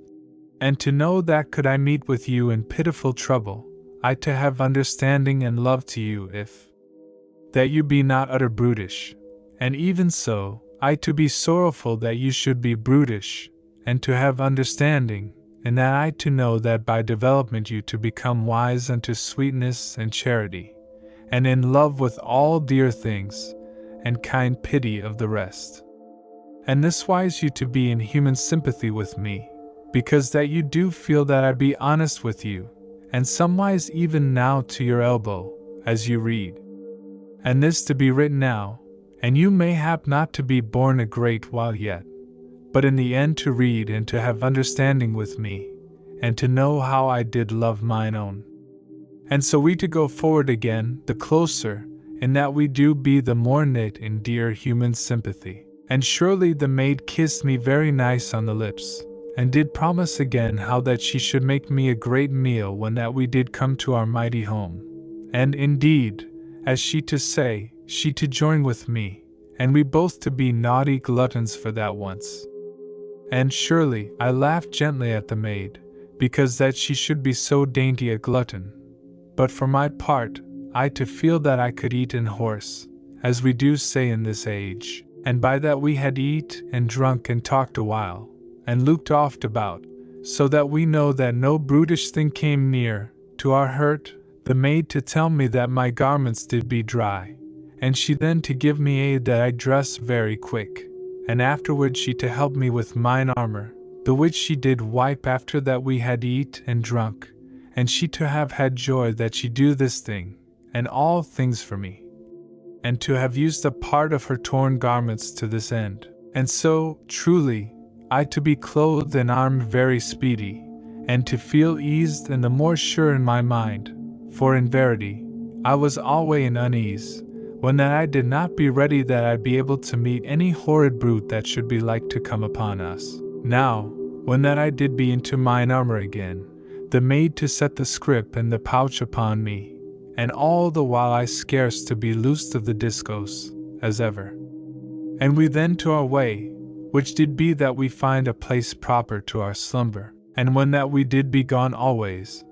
and to know that could I meet with you in pitiful trouble, I to have understanding and love to you if that you be not utter brutish, and even so, I to be sorrowful that you should be brutish, and to have understanding, and that I to know that by development you to become wise unto sweetness and charity, and in love with all dear things, and kind pity of the rest. And this wise you to be in human sympathy with me, because that you do feel that I be honest with you, and somewise even now to your elbow, as you read. And this to be written now, and you mayhap not to be born a great while yet, but in the end to read and to have understanding with me, and to know how I did love mine own. And so we to go forward again, the closer, in that we do be the more knit in dear human sympathy. And surely the maid kissed me very nice on the lips, and did promise again how that she should make me a great meal when that we did come to our mighty home. And indeed, as she to say, she to join with me, and we both to be naughty gluttons for that once. And surely I laughed gently at the maid, because that she should be so dainty a glutton. But for my part, I to feel that I could eat and horse, as we do say in this age, and by that we had eat and drunk and talked a while, and looked oft about, so that we know that no brutish thing came near, to our hurt, the maid to tell me that my garments did be dry, and she then to give me aid that I dress very quick, and afterward she to help me with mine armor, the which she did wipe after that we had eat and drunk, and she to have had joy that she do this thing, and all things for me, and to have used a part of her torn garments to this end. And so, truly, I to be clothed and armed very speedy, and to feel eased and the more sure in my mind, for in verity, I was alway in unease, when that I did not be ready that I be able to meet any horrid brute that should be like to come upon us. Now, when that I did be into mine armor again, the maid to set the scrip and the pouch upon me, and all the while I scarce to be loosed of the discourse, as ever. And we then to our way, which did be that we find a place proper to our slumber, and when that we did be gone always,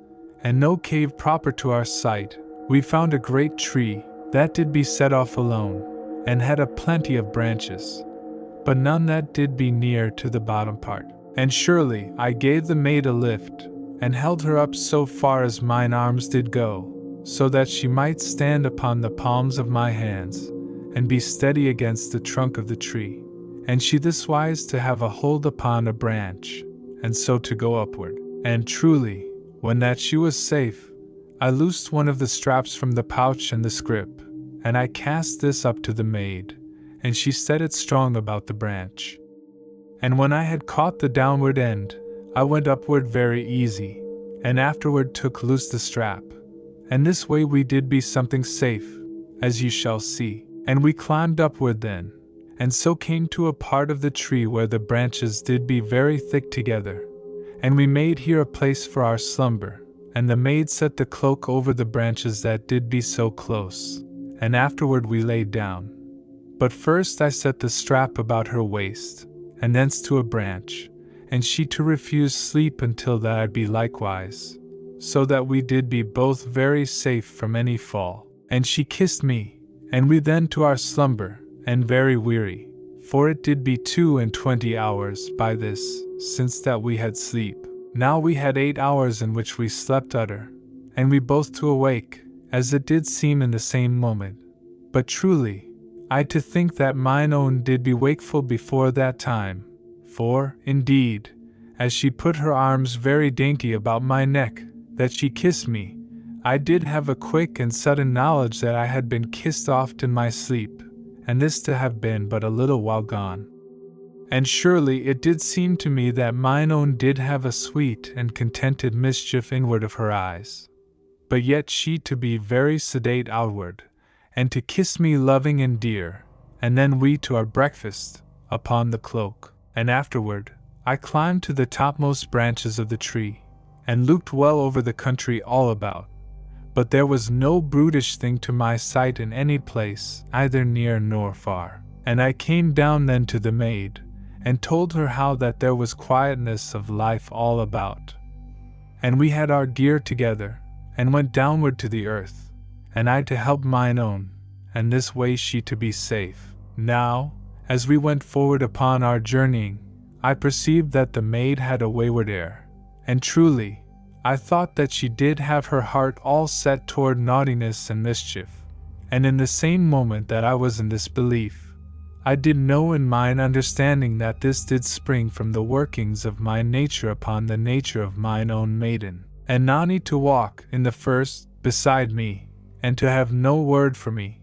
and no cave proper to our sight, we found a great tree, that did be set off alone, and had a plenty of branches, but none that did be near to the bottom part. And surely I gave the maid a lift, and held her up so far as mine arms did go, so that she might stand upon the palms of my hands, and be steady against the trunk of the tree, and she this wise to have a hold upon a branch, and so to go upward. And truly, when that she was safe, I loosed one of the straps from the pouch and the scrip, and I cast this up to the maid, and she set it strong about the branch. And when I had caught the downward end, I went upward very easy, and afterward took loose the strap. And this way we did be something safe, as you shall see. And we climbed upward then, and so came to a part of the tree where the branches did be very thick together. And we made here a place for our slumber, and the maid set the cloak over the branches that did be so close, and afterward we laid down. But first I set the strap about her waist, and thence to a branch, and she to refuse sleep until that I be likewise, so that we did be both very safe from any fall. And she kissed me, and we then to our slumber, and very weary, for it did be 22 hours by this, since that we had sleep. Now we had 8 hours in which we slept utter, and we both to awake, as it did seem in the same moment. But truly, I to think that mine own did be wakeful before that time, for, indeed, as she put her arms very dainty about my neck, that she kissed me, I did have a quick and sudden knowledge that I had been kissed oft in my sleep, and this to have been but a little while gone. And surely it did seem to me that mine own did have a sweet and contented mischief inward of her eyes, but yet she to be very sedate outward, and to kiss me loving and dear, and then we to our breakfast, upon the cloak, and afterward, I climbed to the topmost branches of the tree, and looked well over the country all about, but there was no brutish thing to my sight in any place, either near nor far. And I came down then to the maid, and told her how that there was quietness of life all about. And we had our gear together, and went downward to the earth, and I to help mine own, and this way she to be safe. Now, as we went forward upon our journeying, I perceived that the maid had a wayward air, and truly, I thought that she did have her heart all set toward naughtiness and mischief, and in the same moment that I was in this belief, I did know in mine understanding that this did spring from the workings of my nature upon the nature of mine own maiden, and naughty to walk in the first beside me, and to have no word for me,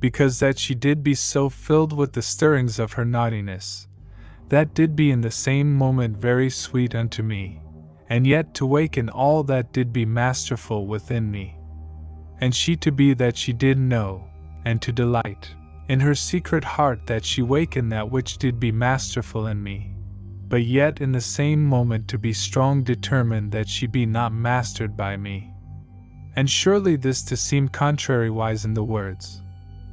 because that she did be so filled with the stirrings of her naughtiness, that did be in the same moment very sweet unto me, and yet to waken all that did be masterful within me. And she to be that she did know, and to delight, in her secret heart that she wakened that which did be masterful in me, but yet in the same moment to be strong determined that she be not mastered by me. And surely this to seem contrariwise in the words,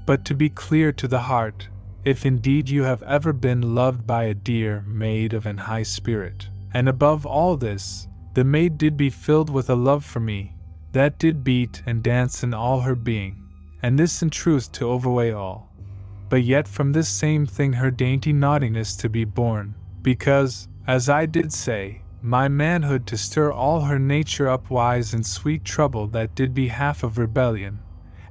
but to be clear to the heart, if indeed you have ever been loved by a dear maid of an high spirit. And above all this, the maid did be filled with a love for me, that did beat and dance in all her being, and this in truth to overweigh all. But yet from this same thing her dainty naughtiness to be born, because, as I did say, my manhood to stir all her nature up wise in sweet trouble that did be half of rebellion,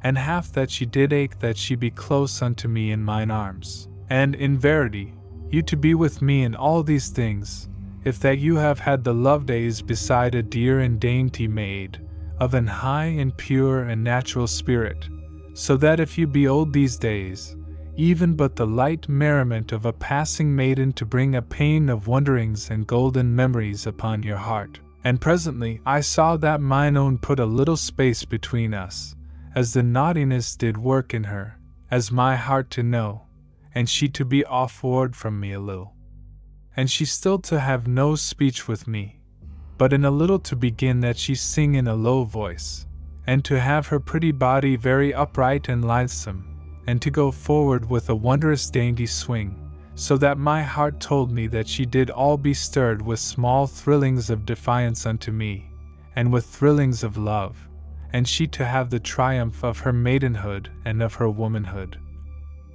and half that she did ache that she be close unto me in mine arms. And in verity, you to be with me in all these things, if that you have had the love days beside a dear and dainty maid, of an high and pure and natural spirit, so that if you be old these days, even but the light merriment of a passing maiden to bring a pain of wonderings and golden memories upon your heart. And presently I saw that mine own put a little space between us, as the naughtiness did work in her, as my heart to know, and she to be offward from me a little. And she still to have no speech with me, but in a little to begin that she sing in a low voice, and to have her pretty body very upright and lithesome, and to go forward with a wondrous dainty swing, so that my heart told me that she did all be stirred with small thrillings of defiance unto me, and with thrillings of love, and she to have the triumph of her maidenhood and of her womanhood,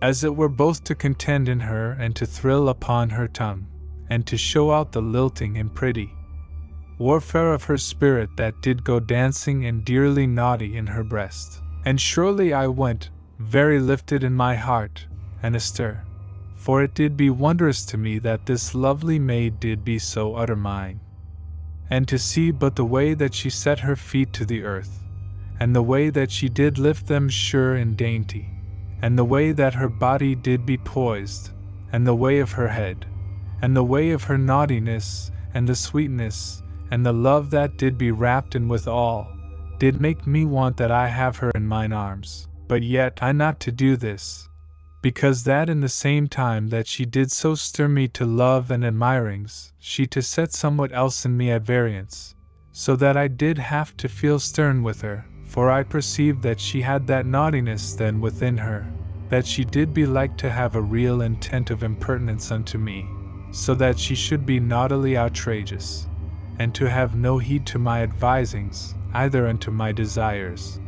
as it were both to contend in her and to thrill upon her tongue, and to show out the lilting and pretty warfare of her spirit that did go dancing and dearly naughty in her breast. And surely I went, very lifted in my heart, and astir, for it did be wondrous to me that this lovely maid did be so utter mine. And to see but the way that she set her feet to the earth, and the way that she did lift them sure and dainty, and the way that her body did be poised, and the way of her head, and the way of her naughtiness, and the sweetness, and the love that did be wrapped in withal, did make me want that I have her in mine arms. But yet I not to do this, because that in the same time that she did so stir me to love and admirings, she to set somewhat else in me at variance, so that I did have to feel stern with her, for I perceived that she had that naughtiness then within her, that she did be like to have a real intent of impertinence unto me, so that she should be naughtily outrageous, and to have no heed to my advisings, either unto my desires,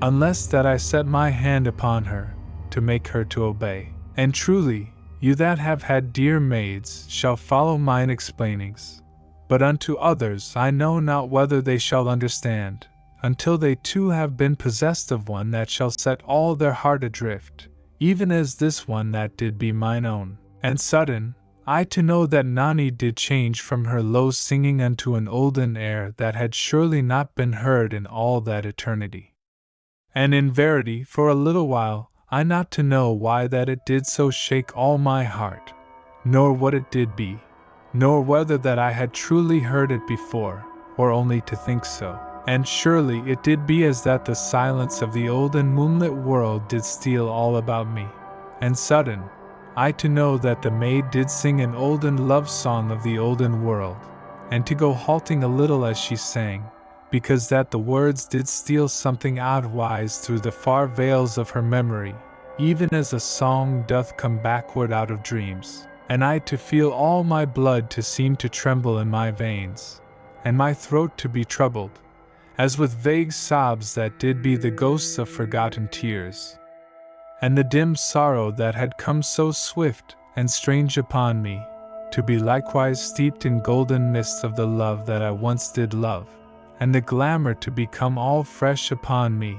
unless that I set my hand upon her, to make her to obey. And truly, You that have had dear maids shall follow mine explainings. But unto others I know not whether they shall understand, until they too have been possessed of one that shall set all their heart adrift, even as this one that did be mine own. And sudden, I to know that Nani did change from her low singing unto an olden air that had surely not been heard in all that eternity. And in verity, for a little while, I not to know why that it did so shake all my heart, nor what it did be, nor whether that I had truly heard it before, or only to think so. And surely it did be as that the silence of the olden moonlit world did steal all about me. And sudden, I to know that the maid did sing an olden love song of the olden world, and to go halting a little as she sang, because that the words did steal something oddwise through the far veils of her memory, even as a song doth come backward out of dreams, and I to feel all my blood to seem to tremble in my veins, and my throat to be troubled, as with vague sobs that did be the ghosts of forgotten tears. And the dim sorrow that had come so swift and strange upon me, to be likewise steeped in golden mists of the love that I once did love, and the glamour to become all fresh upon me,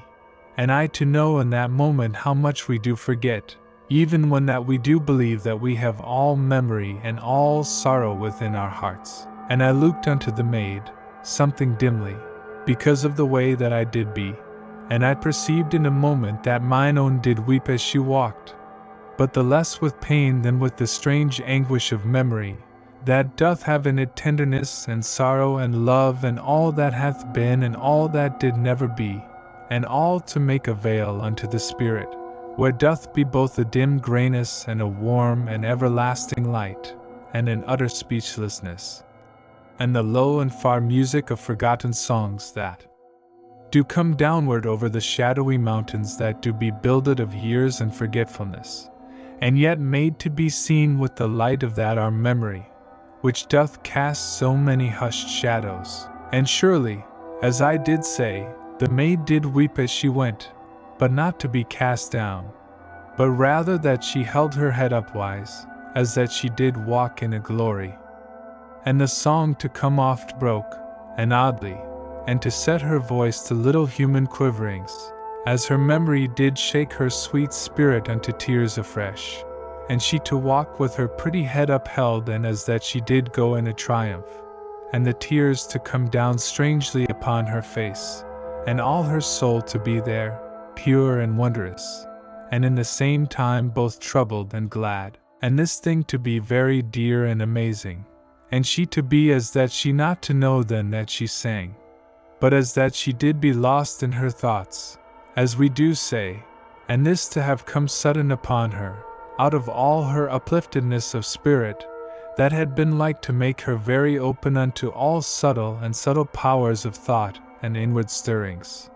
and I to know in that moment how much we do forget, even when that we do believe that we have all memory and all sorrow within our hearts. And I looked unto the maid, something dimly, because of the way that I did be, and I perceived in a moment that mine own did weep as she walked, but the less with pain than with the strange anguish of memory, that doth have in it tenderness and sorrow and love and all that hath been and all that did never be, and all to make a veil unto the spirit, where doth be both a dim grayness and a warm and everlasting light, and an utter speechlessness, and the low and far music of forgotten songs that do come downward over the shadowy mountains that do be builded of years and forgetfulness, and yet made to be seen with the light of that our memory, which doth cast so many hushed shadows. And surely, as I did say, the maid did weep as she went, but not to be cast down, but rather that she held her head upwise, as that she did walk in a glory. And the song to come oft broke, and oddly, and to set her voice to little human quiverings, as her memory did shake her sweet spirit unto tears afresh, and she to walk with her pretty head upheld, and as that she did go in a triumph, and the tears to come down strangely upon her face, and all her soul to be there, pure and wondrous, and in the same time both troubled and glad, and this thing to be very dear and amazing, and she to be as that she not to know then that she sang, but as that she did be lost in her thoughts, as we do say, and this to have come sudden upon her, out of all her upliftedness of spirit, that had been like to make her very open unto all subtle powers of thought and inward stirrings,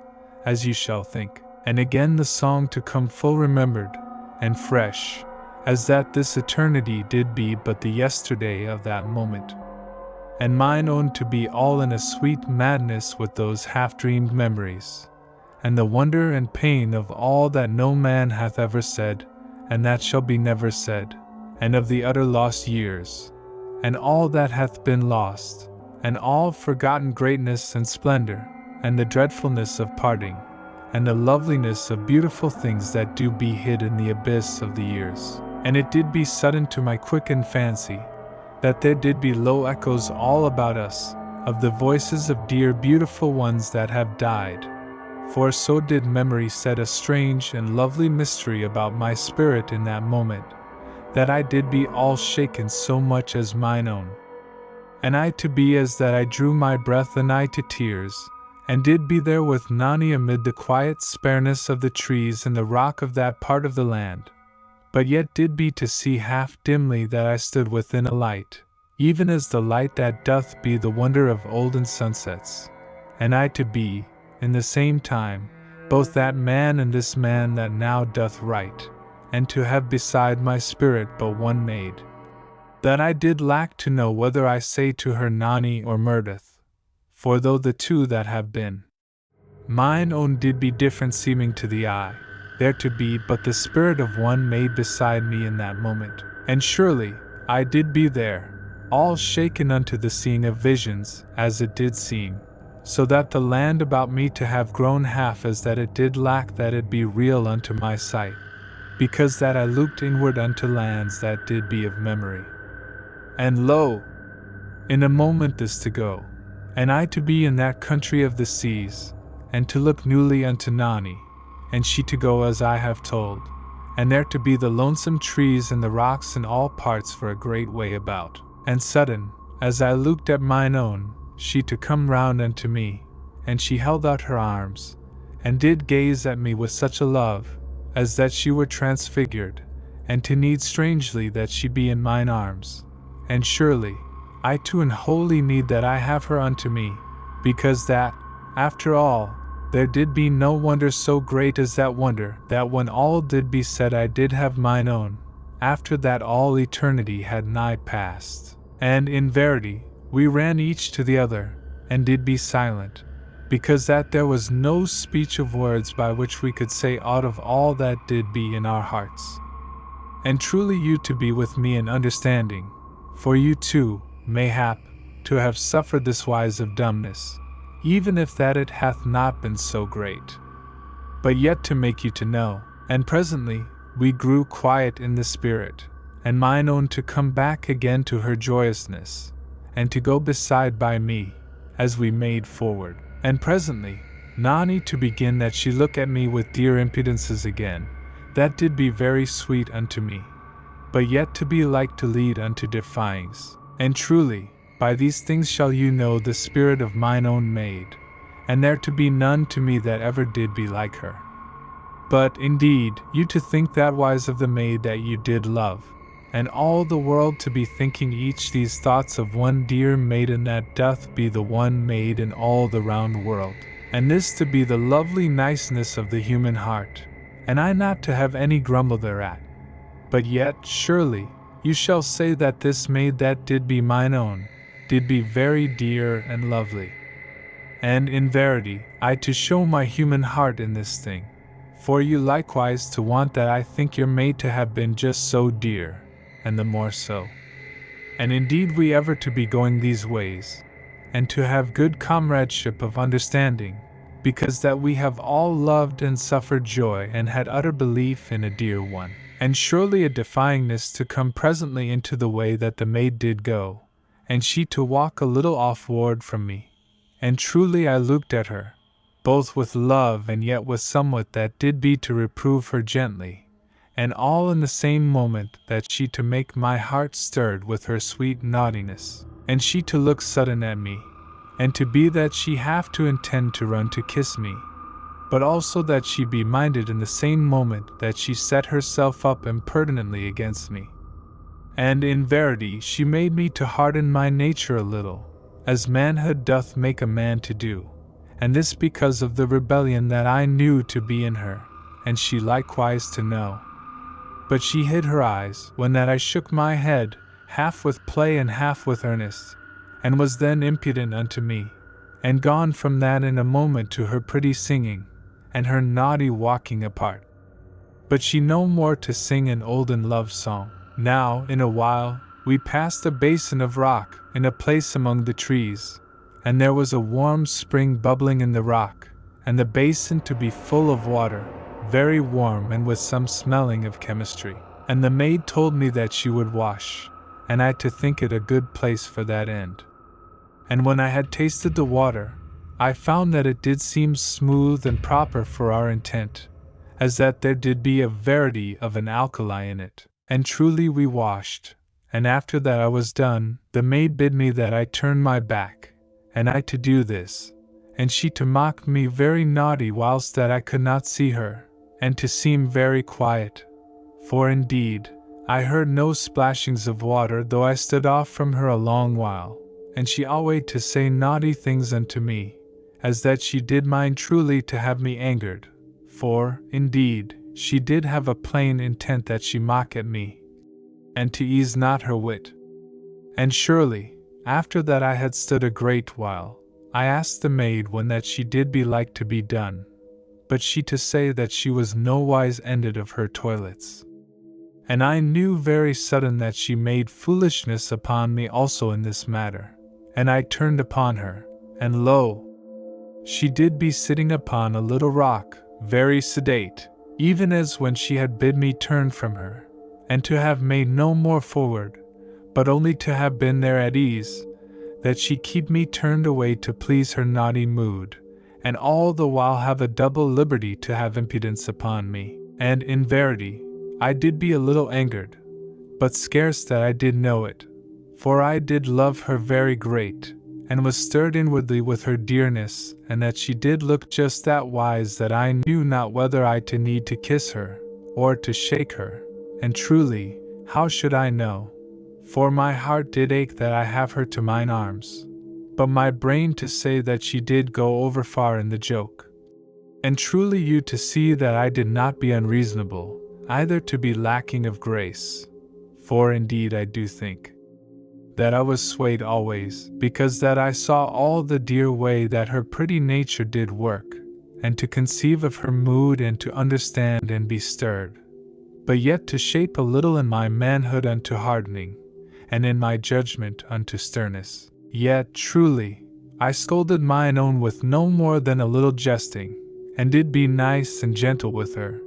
as you shall think, and again the song to come full remembered, and fresh, as that this eternity did be but the yesterday of that moment, and mine own to be all in a sweet madness with those half-dreamed memories, and the wonder and pain of all that no man hath ever said, and that shall be never said, and of the utter lost years, and all that hath been lost, and all forgotten greatness and splendor, and the dreadfulness of parting, and the loveliness of beautiful things that do be hid in the abyss of the years. And it did be sudden to my quickened fancy, that there did be low echoes all about us, of the voices of dear beautiful ones that have died. For so did memory set a strange and lovely mystery about my spirit in that moment, that I did be all shaken so much as mine own. And I to be as that I drew my breath anigh to tears, and did be there with Nani amid the quiet spareness of the trees and the rock of that part of the land, but yet did be to see half dimly that I stood within a light, even as the light that doth be the wonder of olden sunsets, and I to be, in the same time, both that man and this man that now doth write, and to have beside my spirit but one maid, that I did lack to know whether I say to her Nani or Murdeth, for though the two that have been mine own did be different seeming to the eye, there to be but the spirit of one maid beside me in that moment, And surely, I did be there, all shaken unto the seeing of visions, as it did seem, so that the land about me to have grown half as that it did lack that it be real unto my sight, because that I looked inward unto lands that did be of memory. And lo, in a moment this to go, and I to be in that country of the seas, and to look newly unto Nani, and she to go as I have told, and there to be the lonesome trees and the rocks in all parts for a great way about. And sudden, as I looked at mine own, she to come round unto me, and she held out her arms, and did gaze at me with such a love, as that she were transfigured, and to need strangely that she be in mine arms. And surely, I too in holy need that I have her unto me, because that, after all, there did be no wonder so great as that wonder, that when all did be said I did have mine own, after that all eternity had nigh passed. And in verity, we ran each to the other, and did be silent, because that there was no speech of words by which we could say aught of all that did be in our hearts. And truly you to be with me in understanding, for you too, mayhap, to have suffered this wise of dumbness, even if that it hath not been so great. But yet to make you to know, and presently, we grew quiet in the spirit, and mine own to come back again to her joyousness, and to go beside by me, as we made forward. And presently, Nani to begin that she look at me with dear impudences again, that did be very sweet unto me, but yet to be like to lead unto defyings. And truly, by these things shall you know the spirit of mine own maid, and there to be none to me that ever did be like her. But, indeed, you to think that wise of the maid that you did love, and all the world to be thinking each these thoughts of one dear maiden that doth be the one maid in all the round world, and this to be the lovely niceness of the human heart, and I not to have any grumble thereat. But yet, surely, you shall say that this maid that did be mine own, did be very dear and lovely. And in verity, I to show my human heart in this thing, for you likewise to want that I think your maid to have been just so dear, and the more so. And indeed we ever to be going these ways, and to have good comradeship of understanding, because that we have all loved and suffered joy and had utter belief in a dear one. And surely a defyingness to come presently into the way that the maid did go, and she to walk a little offward from me. And truly I looked at her, both with love and yet with somewhat that did be to reprove her gently, and all in the same moment that she to make my heart stirred with her sweet naughtiness, and she to look sudden at me, and to be that she have to intend to run to kiss me, but also that she be minded in the same moment that she set herself up impertinently against me. And in verity she made me to harden my nature a little, as manhood doth make a man to do, and this because of the rebellion that I knew to be in her, and she likewise to know. But she hid her eyes, when that I shook my head, half with play and half with earnest, and was then impudent unto me, and gone from that in a moment to her pretty singing, and her naughty walking apart. But she no more to sing an olden love song. Now, in a while, we passed a basin of rock, in a place among the trees, and there was a warm spring bubbling in the rock, and the basin to be full of water, very warm and with some smelling of chemistry. And the maid told me that she would wash, and I to think it a good place for that end. And when I had tasted the water, I found that it did seem smooth and proper for our intent, as that there did be a verity of an alkali in it. And truly we washed, and after that I was done, the maid bid me that I turn my back, and I to do this, and she to mock me very naughty whilst that I could not see her, and to seem very quiet. For indeed, I heard no splashings of water though I stood off from her a long while, and she always to say naughty things unto me, as that she did mind truly to have me angered, for, indeed, she did have a plain intent that she mock at me, and to ease not her wit. And surely, after that I had stood a great while, I asked the maid when that she did be like to be done, but she to say that she was nowise ended of her toilets. And I knew very sudden that she made foolishness upon me also in this matter. And I turned upon her, and lo! She did be sitting upon a little rock, very sedate, even as when she had bid me turn from her, and to have made no more forward, but only to have been there at ease, that she keep me turned away to please her naughty mood, and all the while have a double liberty to have impudence upon me. And in verity, I did be a little angered, but scarce that I did know it, for I did love her very great, and was stirred inwardly with her dearness, and that she did look just that wise that I knew not whether I to need to kiss her, or to shake her, and truly, how should I know? For my heart did ache that I have her to mine arms, but my brain to say that she did go over far in the joke. And truly you to see that I did not be unreasonable, either to be lacking of grace, for indeed I do think that I was swayed always, because that I saw all the dear way that her pretty nature did work, and to conceive of her mood and to understand and be stirred, but yet to shape a little in my manhood unto hardening, and in my judgment unto sternness. Yet, truly, I scolded mine own with no more than a little jesting, and did be nice and gentle with her,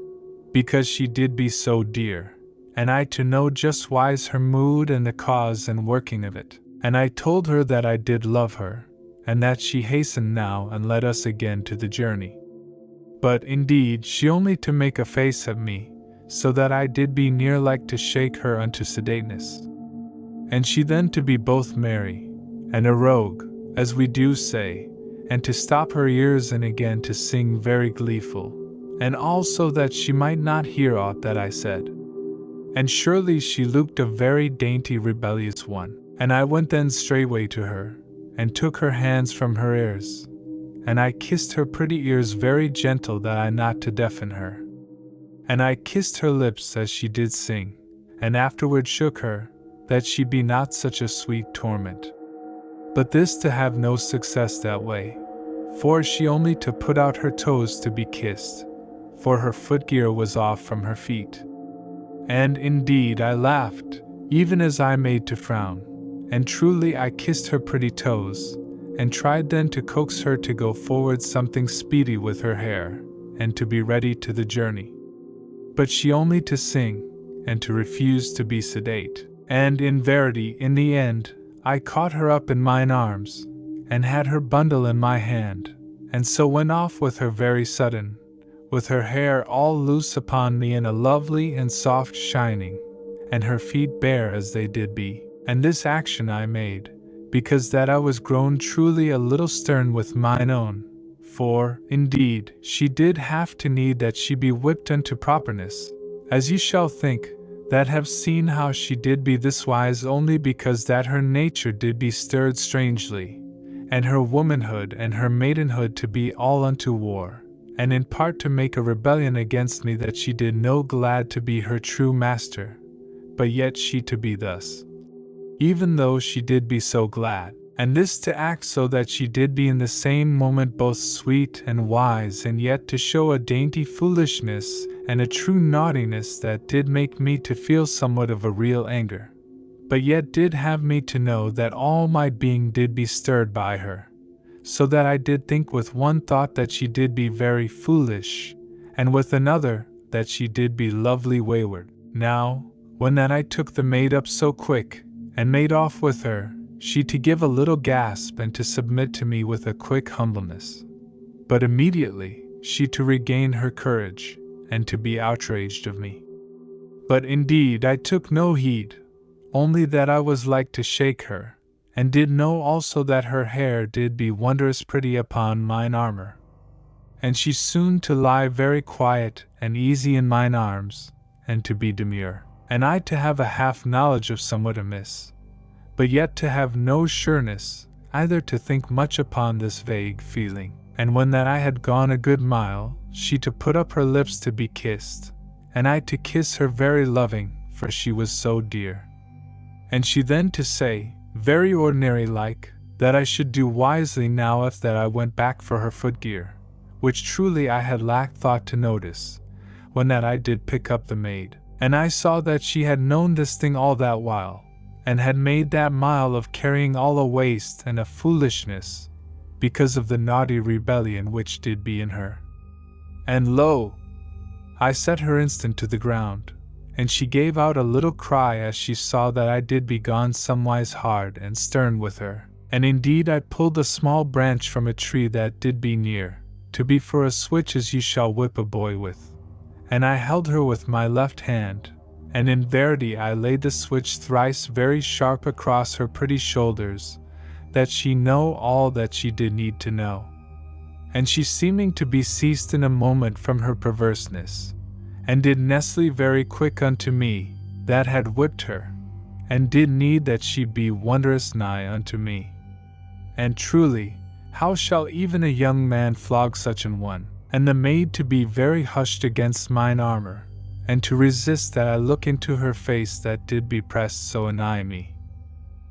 because she did be so dear, and I to know just wise her mood and the cause and working of it. And I told her that I did love her, and that she hastened now and led us again to the journey. But indeed she only to make a face at me, so that I did be near like to shake her unto sedateness. And she then to be both merry, and a rogue, as we do say, and to stop her ears and again to sing very gleeful, and also that she might not hear aught that I said. And surely she looked a very dainty rebellious one. And I went then straightway to her, and took her hands from her ears, and I kissed her pretty ears very gentle that I not to deafen her. And I kissed her lips as she did sing, and afterward shook her, that she be not such a sweet torment. But this to have no success that way, for she only to put out her toes to be kissed, for her footgear was off from her feet. And indeed I laughed, even as I made to frown, and truly I kissed her pretty toes, and tried then to coax her to go forward something speedy with her hair, and to be ready to the journey. But she only to sing, and to refuse to be sedate. And in verity, in the end, I caught her up in mine arms, and had her bundle in my hand, and so went off with her very sudden, with her hair all loose upon me in a lovely and soft shining, and her feet bare as they did be. And this action I made, because that I was grown truly a little stern with mine own, for, indeed, she did have to need that she be whipped unto properness, as ye shall think, that have seen how she did be this wise only because that her nature did be stirred strangely, and her womanhood and her maidenhood to be all unto war, and in part to make a rebellion against me that she did no glad to be her true master, but yet she to be thus, even though she did be so glad, and this to act so that she did be in the same moment both sweet and wise, and yet to show a dainty foolishness and a true naughtiness that did make me to feel somewhat of a real anger, but yet did have me to know that all my being did be stirred by her, so that I did think with one thought that she did be very foolish, and with another that she did be lovely wayward. Now, when that I took the maid up so quick, and made off with her, she to give a little gasp and to submit to me with a quick humbleness. But immediately, she to regain her courage, and to be outraged of me. But indeed I took no heed, only that I was like to shake her, and did know also that her hair did be wondrous pretty upon mine armor. And she soon to lie very quiet and easy in mine arms, and to be demure. And I to have a half knowledge of somewhat amiss, but yet to have no sureness, either to think much upon this vague feeling. And when that I had gone a good mile, she to put up her lips to be kissed, and I to kiss her very loving, for she was so dear. And she then to say, very ordinary like, that I should do wisely now if that I went back for her footgear, which truly I had lacked thought to notice, when that I did pick up the maid. And I saw that she had known this thing all that while, and had made that mile of carrying all a waste and a foolishness, because of the naughty rebellion which did be in her. And lo! I set her instant to the ground, and she gave out a little cry as she saw that I did be gone somewise hard and stern with her. And indeed I pulled a small branch from a tree that did be near, to be for a switch as you shall whip a boy with. And I held her with my left hand, and in verity I laid the switch thrice very sharp across her pretty shoulders, that she know all that she did need to know. And she seeming to be ceased in a moment from her perverseness, and did nestle very quick unto me, that had whipped her, and did need that she be wondrous nigh unto me. And truly, how shall even a young man flog such an one? And the maid to be very hushed against mine armor, and to resist that I look into her face that did be pressed so anigh me.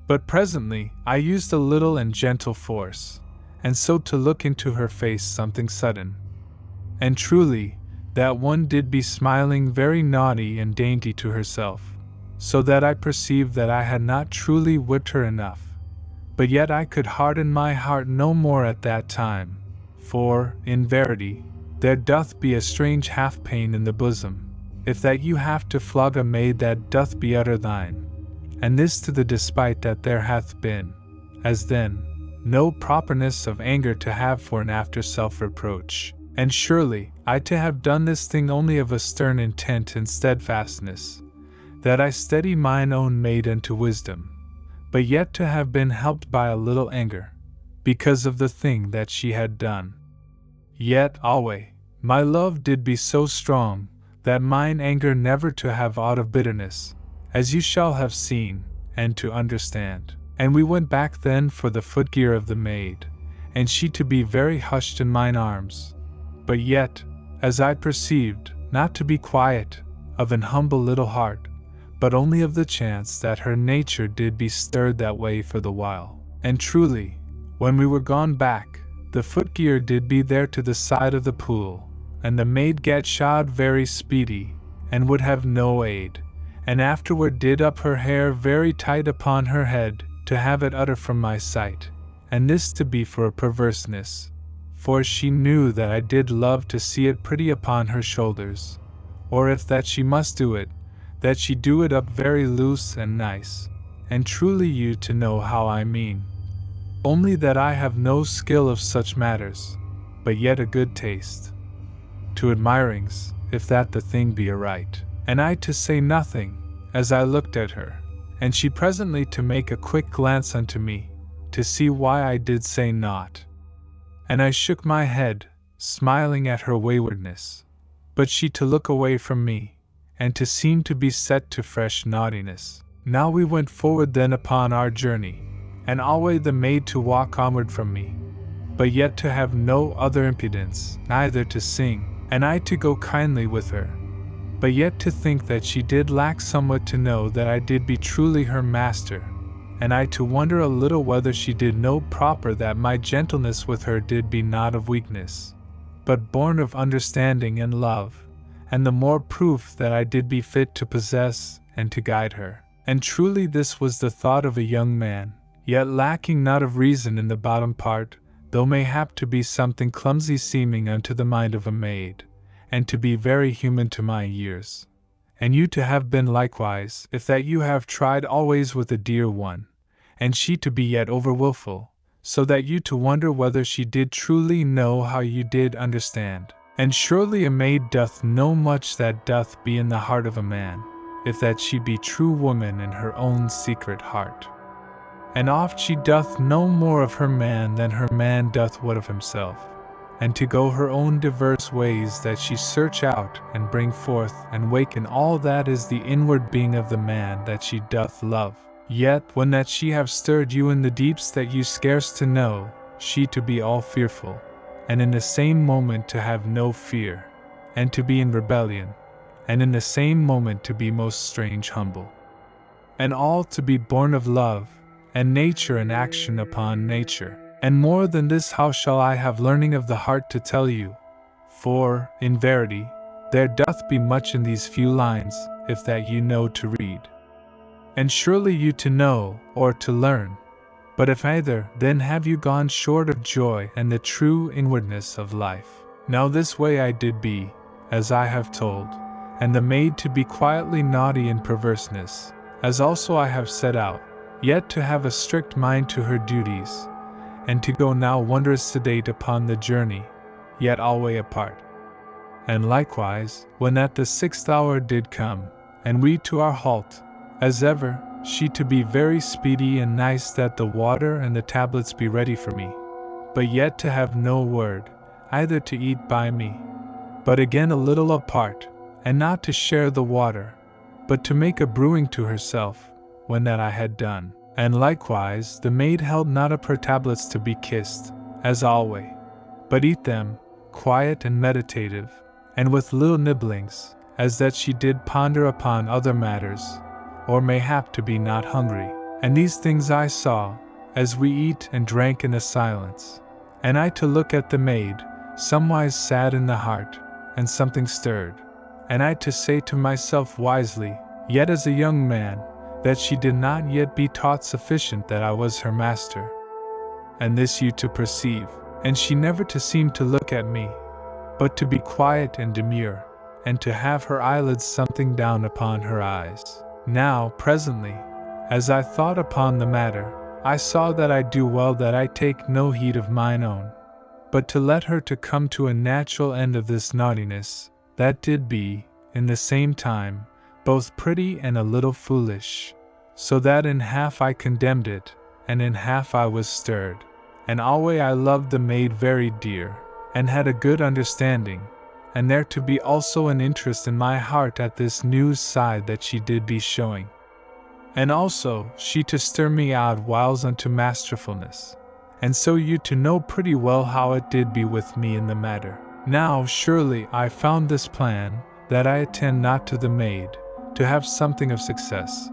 But presently I used a little and gentle force, and so to look into her face something sudden. And truly, that one did be smiling very naughty and dainty to herself, so that I perceived that I had not truly whipped her enough. But yet I could harden my heart no more at that time, for, in verity, there doth be a strange half-pain in the bosom, if that you have to flog a maid that doth be utter thine, and this to the despite that there hath been, as then, no properness of anger to have for an after self-reproach. And surely, I to have done this thing only of a stern intent and steadfastness, that I steady mine own maid unto wisdom, but yet to have been helped by a little anger, because of the thing that she had done. Yet alway, my love did be so strong, that mine anger never to have aught of bitterness, as you shall have seen, and to understand. And we went back then for the footgear of the maid, and she to be very hushed in mine arms, but yet, as I perceived, not to be quiet, of an humble little heart, but only of the chance that her nature did be stirred that way for the while. And truly, when we were gone back, the footgear did be there to the side of the pool, and the maid gat shod very speedy, and would have no aid, and afterward did up her hair very tight upon her head, to have it utter from my sight, and this to be for a perverseness, for she knew that I did love to see it pretty upon her shoulders, or if that she must do it, that she do it up very loose and nice, and truly you to know how I mean. Only that I have no skill of such matters, but yet a good taste to admirings, if that the thing be aright. And I to say nothing, as I looked at her, and she presently to make a quick glance unto me, to see why I did say naught. And I shook my head, smiling at her waywardness, but she to look away from me, and to seem to be set to fresh naughtiness. Now we went forward then upon our journey, and alway the maid to walk onward from me, but yet to have no other impudence, neither to sing, and I to go kindly with her, but yet to think that she did lack somewhat to know that I did be truly her master, and I to wonder a little whether she did know proper that my gentleness with her did be not of weakness, but born of understanding and love, and the more proof that I did be fit to possess and to guide her. And truly this was the thought of a young man, yet lacking not of reason in the bottom part, though mayhap to be something clumsy seeming unto the mind of a maid, and to be very human to my years. And you to have been likewise, if that you have tried always with a dear one, and she to be yet over wilful, so that you to wonder whether she did truly know how you did understand. And surely a maid doth know much that doth be in the heart of a man, if that she be true woman in her own secret heart. And oft she doth know more of her man than her man doth what of himself, and to go her own diverse ways that she search out and bring forth and waken all that is the inward being of the man that she doth love. Yet when that she have stirred you in the deeps that you scarce to know, she to be all fearful, and in the same moment to have no fear, and to be in rebellion, and in the same moment to be most strange humble, and all to be born of love, and nature and action upon nature. And more than this how shall I have learning of the heart to tell you? For, in verity, there doth be much in these few lines, if that you know to read. And surely you to know, or to learn. But if either, then have you gone short of joy and the true inwardness of life. Now this way I did be, as I have told, and the maid to be quietly naughty in perverseness, as also I have set out, yet to have a strict mind to her duties, and to go now wondrous sedate upon the journey, yet alway apart. And likewise, when at the 6th hour did come, and we to our halt, as ever, she to be very speedy and nice that the water and the tablets be ready for me, but yet to have no word, either to eat by me, but again a little apart, and not to share the water, but to make a brewing to herself, when that I had done. And likewise the maid held not up her tablets to be kissed, as alway, but eat them, quiet and meditative, and with little nibblings, as that she did ponder upon other matters, or mayhap to be not hungry. And these things I saw, as we eat and drank in a silence, and I to look at the maid, somewise sad in the heart, and something stirred, and I to say to myself wisely, yet as a young man, that she did not yet be taught sufficient that I was her master. And this you to perceive, and she never to seem to look at me, but to be quiet and demure, and to have her eyelids something down upon her eyes. Now, presently, as I thought upon the matter, I saw that I do well that I take no heed of mine own, but to let her to come to a natural end of this naughtiness, that did be, in the same time, both pretty and a little foolish, so that in half I condemned it, and in half I was stirred, and alway I loved the maid very dear, and had a good understanding, and there to be also an interest in my heart at this new side that she did be showing. And also she to stir me out whiles unto masterfulness, and so you to know pretty well how it did be with me in the matter. Now surely I found this plan, that I attend not to the maid, to have something of success,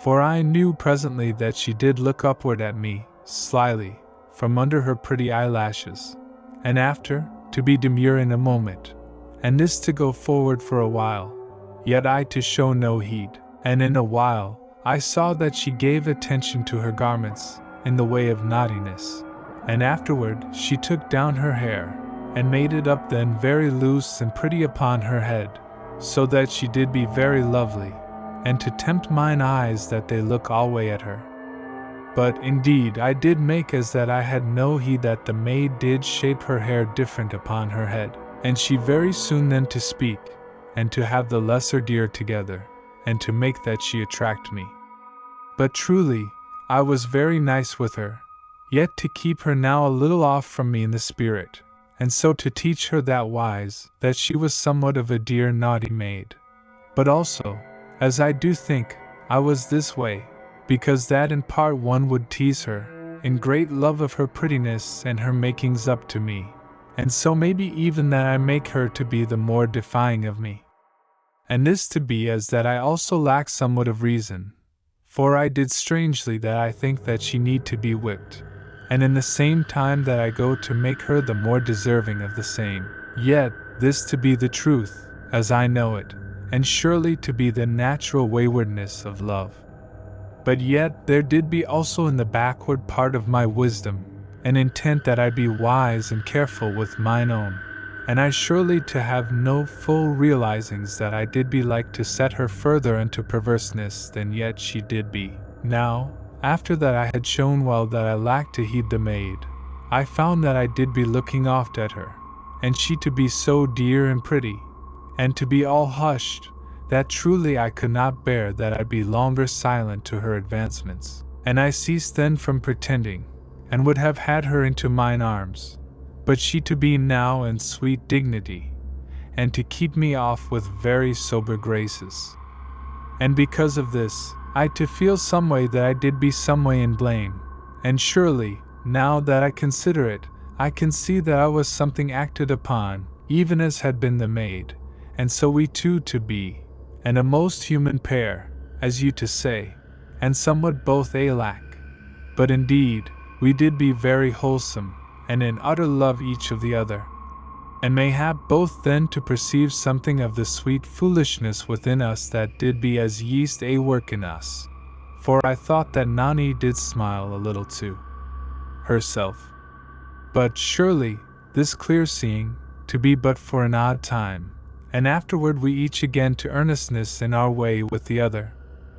for I knew presently that she did look upward at me, slyly, from under her pretty eyelashes, and after, to be demure in a moment, and this to go forward for a while, yet I to show no heed, and in a while, I saw that she gave attention to her garments, in the way of naughtiness, and afterward she took down her hair, and made it up then very loose and pretty upon her head, so that she did be very lovely, and to tempt mine eyes that they look alway at her. But indeed I did make as that I had no heed that the maid did shape her hair different upon her head, and she very soon then to speak, and to have the lesser dear together, and to make that she attract me. But truly, I was very nice with her, yet to keep her now a little off from me in the spirit, and so to teach her that wise, that she was somewhat of a dear naughty maid. But also, as I do think, I was this way, because that in part one would tease her, in great love of her prettiness and her makings up to me, and so maybe even that I make her to be the more defying of me. And this to be as that I also lack somewhat of reason, for I did strangely that I think that she need to be whipped, and in the same time that I go to make her the more deserving of the same. Yet, this to be the truth, as I know it, and surely to be the natural waywardness of love. But yet there did be also in the backward part of my wisdom, an intent that I be wise and careful with mine own, and I surely to have no full realizings that I did be like to set her further into perverseness than yet she did be. Now, after that I had shown well that I lacked to heed the maid, I found that I did be looking oft at her, and she to be so dear and pretty, and to be all hushed, that truly I could not bear that I be longer silent to her advancements. And I ceased then from pretending, and would have had her into mine arms, but she to be now in sweet dignity, and to keep me off with very sober graces. And because of this, I to feel some way that I did be some way in blame, and surely, now that I consider it, I can see that I was something acted upon, even as had been the maid, and so we two to be, and a most human pair, as you to say, and somewhat both alack. But indeed, we did be very wholesome, and in utter love each of the other. and mayhap both then to perceive something of the sweet foolishness within us that did be as yeast a work in us. For I thought that Nani did smile a little to herself. But surely, this clear seeing, to be but for an odd time, and afterward we each again to earnestness in our way with the other.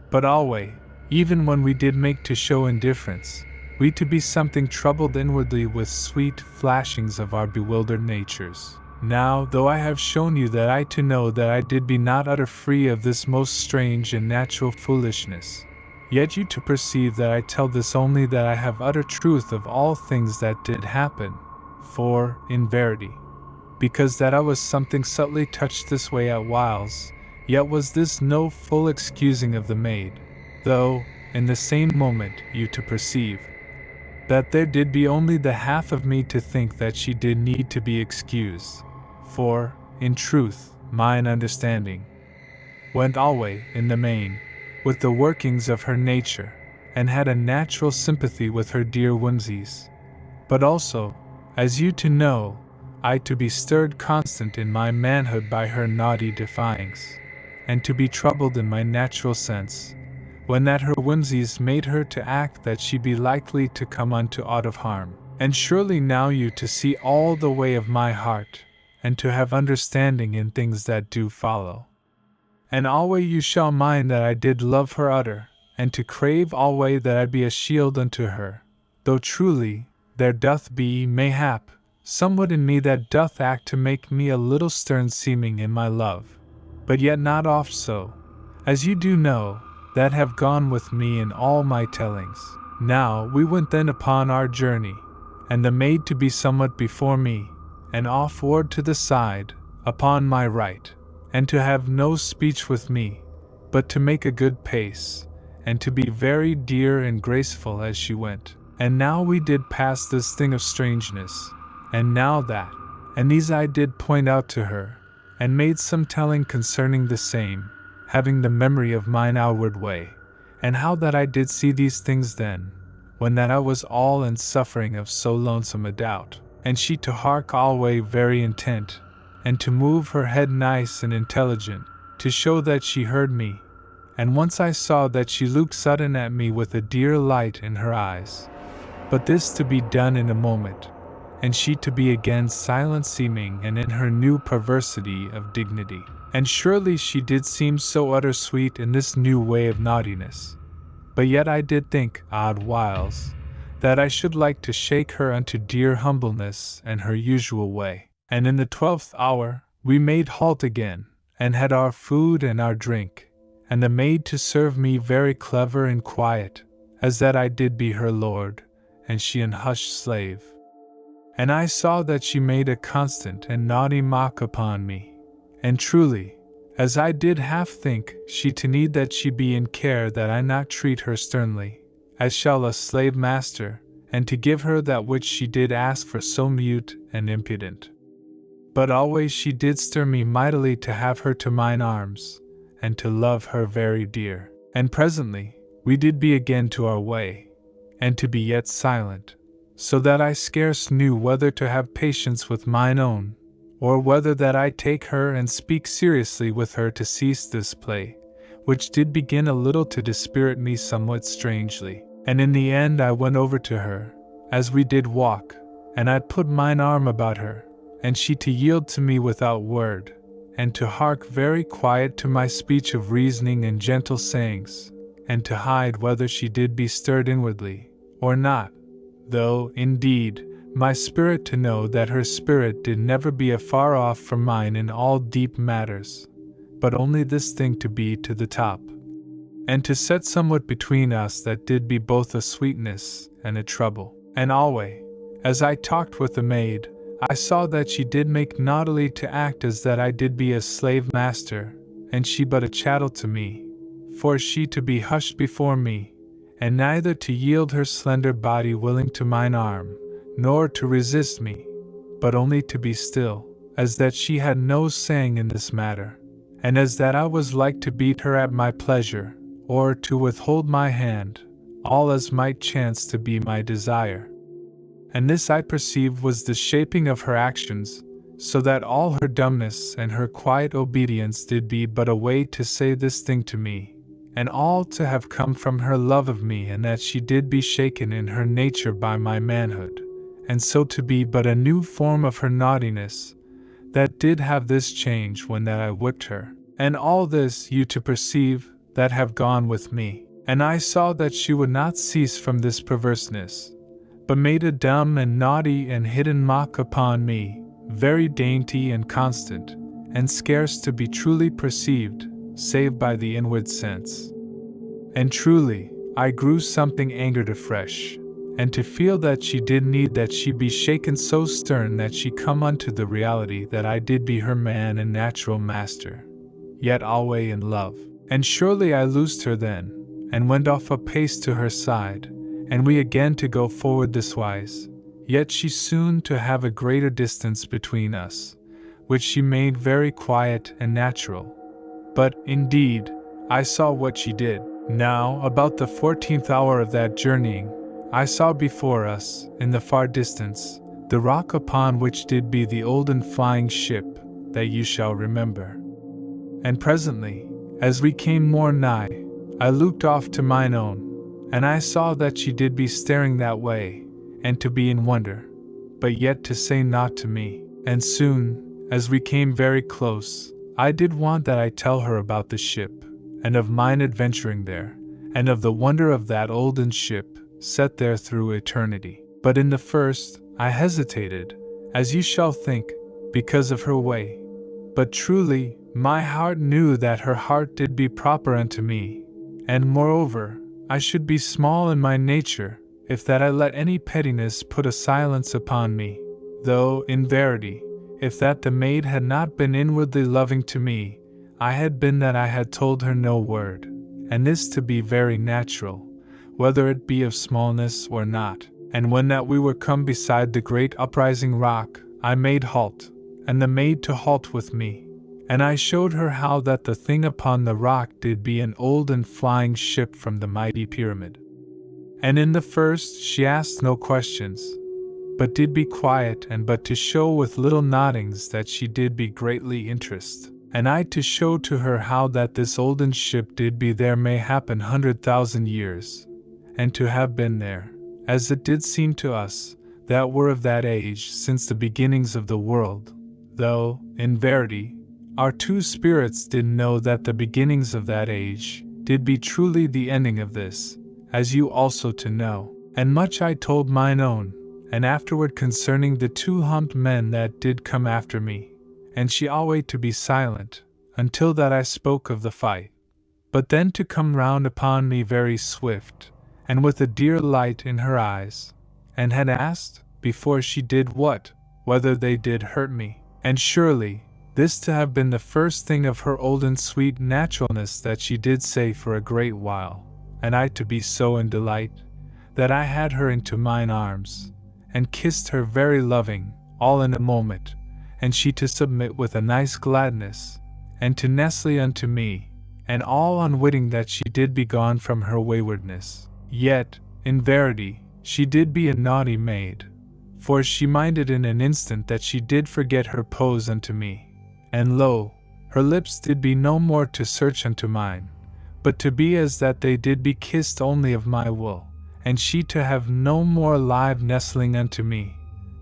But alway, even when we did make to show indifference, we to be something troubled inwardly with sweet flashings of our bewildered natures. Now, though I have shown you that I to know that I did be not utter free of this most strange and natural foolishness, yet you to perceive that I tell this only that I have utter truth of all things that did happen, for, in verity, because that I was something subtly touched this way at whiles, yet was this no full excusing of the maid, though, in the same moment, you to perceive that there did be only the half of me to think that she did need to be excused, for, in truth, mine understanding went alway, in the main, with the workings of her nature, and had a natural sympathy with her dear whimsies. But also, as you to know, I to be stirred constant in my manhood by her naughty defyings, and to be troubled in my natural sense, when that her whimsies made her to act that she be likely to come unto aught of harm. And surely now you to see all the way of my heart, and to have understanding in things that do follow. And alway you shall mind that I did love her utter, and to crave alway that I be a shield unto her, though truly, there doth be, mayhap, somewhat in me that doth act to make me a little stern seeming in my love, but yet not oft so, as you do know, that have gone with me in all my tellings. Now we went then upon our journey, and the maid to be somewhat before me, and offward to the side, upon my right, and to have no speech with me, but to make a good pace, and to be very dear and graceful as she went. And now we did pass this thing of strangeness, and now that, and these I did point out to her, and made some telling concerning the same, having the memory of mine outward way, and how that I did see these things then, when that I was all in suffering of so lonesome a doubt, and she to hark alway very intent, and to move her head nice and intelligent, to show that she heard me, and once I saw that she looked sudden at me with a dear light in her eyes. But this to be done in a moment, and she to be again silent seeming and in her new perversity of dignity. And surely she did seem so utter sweet in this new way of naughtiness. But yet I did think, odd whiles, that I should like to shake her unto dear humbleness and her usual way. And in the 12th hour, we made halt again, and had our food and our drink, and the maid to serve me very clever and quiet, as that I did be her lord, and she an hushed slave. And I saw that she made a constant and naughty mock upon me. And truly, as I did half think she to need that she be in care that I not treat her sternly, as shall a slave master, and to give her that which she did ask for so mute and impudent. But always she did stir me mightily to have her to mine arms, and to love her very dear. And presently, we did be again to our way, and to be yet silent, so that I scarce knew whether to have patience with mine own, or whether that I take her and speak seriously with her to cease this play, which did begin a little to dispirit me somewhat strangely. And in the end I went over to her, as we did walk, and I put mine arm about her, and she to yield to me without word, and to hark very quiet to my speech of reasoning and gentle sayings, and to hide whether she did be stirred inwardly, or not, though, indeed, my spirit to know that her spirit did never be afar off from mine in all deep matters, but only this thing to be to the top, and to set somewhat between us that did be both a sweetness and a trouble. And alway, as I talked with the maid, I saw that she did make naughtily to act as that I did be a slave master, and she but a chattel to me, for she to be hushed before me, and neither to yield her slender body willing to mine arm, nor to resist me, but only to be still, as that she had no saying in this matter, and as that I was like to beat her at my pleasure, or to withhold my hand, all as might chance to be my desire. And this I perceived was the shaping of her actions, so that all her dumbness and her quiet obedience did be but a way to say this thing to me, and all to have come from her love of me, and that she did be shaken in her nature by my manhood, and so to be but a new form of her naughtiness, that did have this change when that I whipped her. And all this you to perceive, that have gone with me. And I saw that she would not cease from this perverseness, but made a dumb and naughty and hidden mock upon me, very dainty and constant, and scarce to be truly perceived, save by the inward sense. And truly, I grew something angered afresh, and to feel that she did need that she be shaken so stern that she come unto the reality that I did be her man and natural master, yet alway in love. And surely I loosed her then, and went off a pace to her side, and we again to go forward this wise, yet she soon to have a greater distance between us, which she made very quiet and natural. But, indeed, I saw what she did. Now, about the 14th hour of that journeying, I saw before us, in the far distance, the rock upon which did be the olden flying ship, that you shall remember. And presently, as we came more nigh, I looked off to mine own, and I saw that she did be staring that way, and to be in wonder, but yet to say naught to me. And soon, as we came very close, I did want that I tell her about the ship, and of mine adventuring there, and of the wonder of that olden ship, set there through eternity. But in the first, I hesitated, as you shall think, because of her way. But truly, my heart knew that her heart did be proper unto me, and moreover, I should be small in my nature, if that I let any pettiness put a silence upon me, though, in verity, if that the maid had not been inwardly loving to me, I had been that I had told her no word, and this to be very natural, whether it be of smallness or not. And when that we were come beside the great uprising rock, I made halt, and the maid to halt with me, and I showed her how that the thing upon the rock did be an old and flying ship from the mighty pyramid. And in the first she asked no questions, but did be quiet, and but to show with little noddings that she did be greatly interested. And I to show to her how that this olden ship did be there may happen 100,000 years, and to have been there, as it did seem to us, that were of that age since the beginnings of the world, though, in verity, our two spirits did know that the beginnings of that age did be truly the ending of this, as you also to know. And much I told mine own, and afterward concerning the two humped men that did come after me, and she always to be silent, until that I spoke of the fight, but then to come round upon me very swift, and with a dear light in her eyes, and had asked, before she did what, whether they did hurt me. And surely, this to have been the first thing of her olden sweet naturalness that she did say for a great while, and I to be so in delight, that I had her into mine arms, and kissed her very loving, all in a moment, and she to submit with a nice gladness, and to nestle unto me, and all unwitting that she did be gone from her waywardness. Yet, in verity, she did be a naughty maid, for she minded in an instant that she did forget her pose unto me. And lo, her lips did be no more to search unto mine, but to be as that they did be kissed only of my will, and she to have no more live nestling unto me,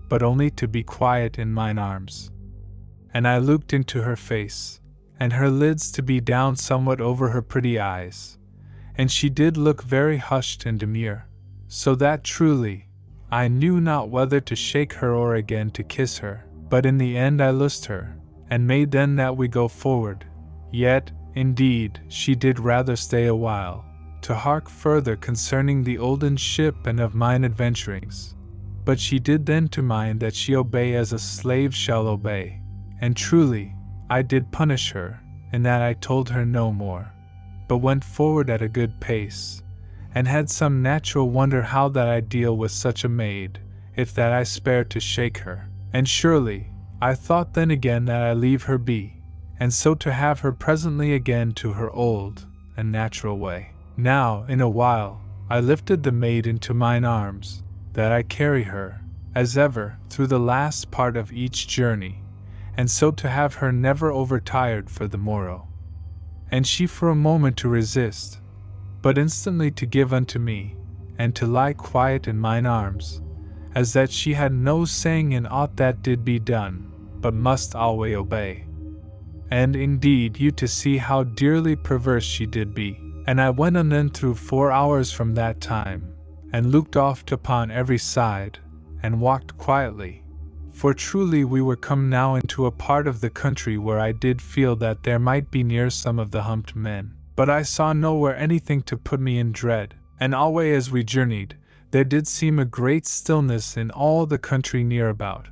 but only to be quiet in mine arms. And I looked into her face, and her lids to be down somewhat over her pretty eyes, and she did look very hushed and demure, so that truly, I knew not whether to shake her or again to kiss her. But in the end I loosed her, and made then that we go forward. Yet, indeed, she did rather stay a while, to hark further concerning the olden ship and of mine adventurings. But she did then to mind that she obey as a slave shall obey, and truly, I did punish her, in that I told her no more, but went forward at a good pace, and had some natural wonder how that I deal with such a maid, if that I spare to shake her. And surely, I thought then again that I leave her be, and so to have her presently again to her old and natural way. Now, in a while, I lifted the maid into mine arms, that I carry her, as ever, through the last part of each journey, and so to have her never overtired for the morrow. And she for a moment to resist, but instantly to give unto me, and to lie quiet in mine arms, as that she had no saying in aught that did be done, but must always obey. And indeed you to see how dearly perverse she did be. And I went on then through 4 hours from that time, and looked oft upon every side, and walked quietly. For truly we were come now into a part of the country where I did feel that there might be near some of the humped men, but I saw nowhere anything to put me in dread, and alway as we journeyed, there did seem a great stillness in all the country near about,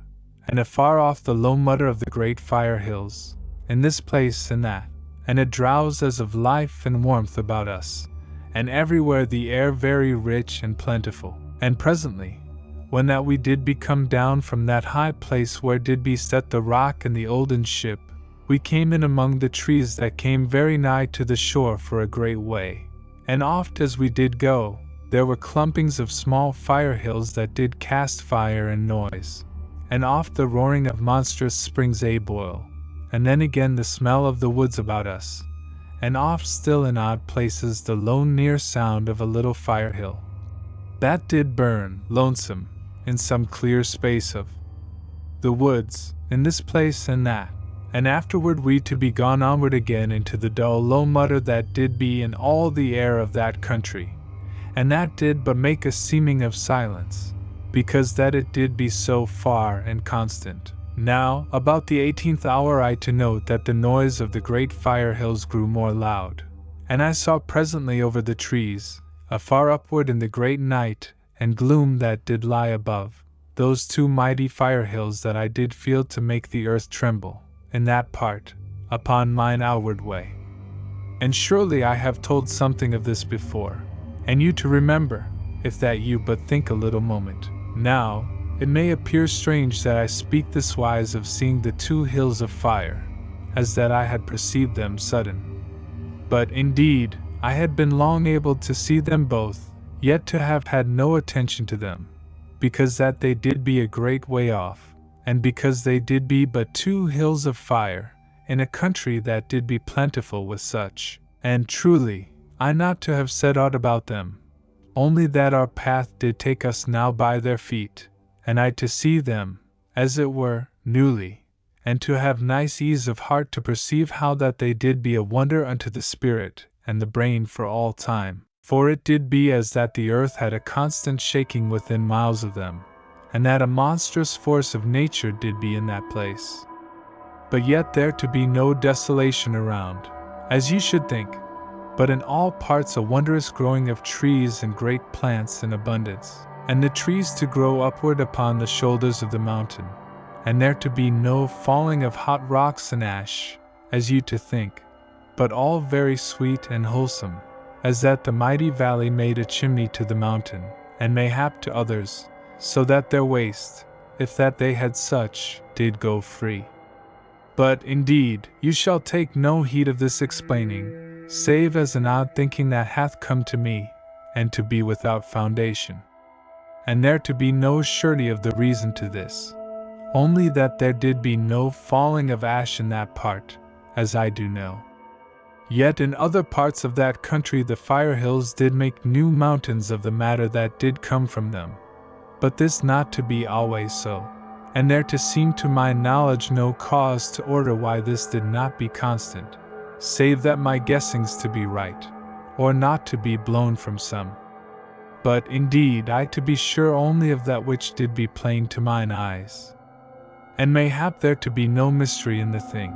and afar off the low mutter of the great fire hills, in this place and that, and a drowse as of life and warmth about us, and everywhere the air very rich and plentiful. And presently, when that we did be come down from that high place where did be set the rock and the olden ship, we came in among the trees that came very nigh to the shore for a great way, and oft as we did go, there were clumpings of small fire hills that did cast fire and noise, and oft the roaring of monstrous springs a boil, and then again the smell of the woods about us, and oft still in odd places the lone near sound of a little fire hill that did burn, lonesome, in some clear space of the woods, in this place and that, and afterward we to be gone onward again into the dull low mutter that did be in all the air of that country, and that did but make a seeming of silence, because that it did be so far and constant. Now, about the 18th hour I to note that the noise of the great fire hills grew more loud, and I saw presently over the trees, afar upward in the great night and gloom that did lie above, those two mighty fire hills that I did feel to make the earth tremble, in that part, upon mine outward way. And surely I have told something of this before, and you to remember, if that you but think a little moment. Now, it may appear strange that I speak this wise of seeing the two hills of fire, as that I had perceived them sudden. But indeed, I had been long able to see them both, yet to have had no attention to them, because that they did be a great way off, and because they did be but two hills of fire, in a country that did be plentiful with such. And truly, I not to have said aught about them, only that our path did take us now by their feet, and I to see them, as it were, newly, and to have nice ease of heart to perceive how that they did be a wonder unto the spirit and the brain for all time. For it did be as that the earth had a constant shaking within miles of them, and that a monstrous force of nature did be in that place. But yet there to be no desolation around, as you should think, but in all parts a wondrous growing of trees and great plants in abundance, and the trees to grow upward upon the shoulders of the mountain, and there to be no falling of hot rocks and ash, as you to think, but all very sweet and wholesome, as that the mighty valley made a chimney to the mountain, and mayhap to others, so that their waste, if that they had such, did go free. But indeed, you shall take no heed of this explaining, save as an odd thinking that hath come to me, and to be without foundation. And there to be no surety of the reason to this, only that there did be no falling of ash in that part, as I do know. Yet in other parts of that country the fire hills did make new mountains of the matter that did come from them, but this not to be always so, and there to seem to my knowledge no cause to order why this did not be constant, save that my guessings to be right, or not to be blown from some. But indeed I to be sure only of that which did be plain to mine eyes. And mayhap there to be no mystery in the thing,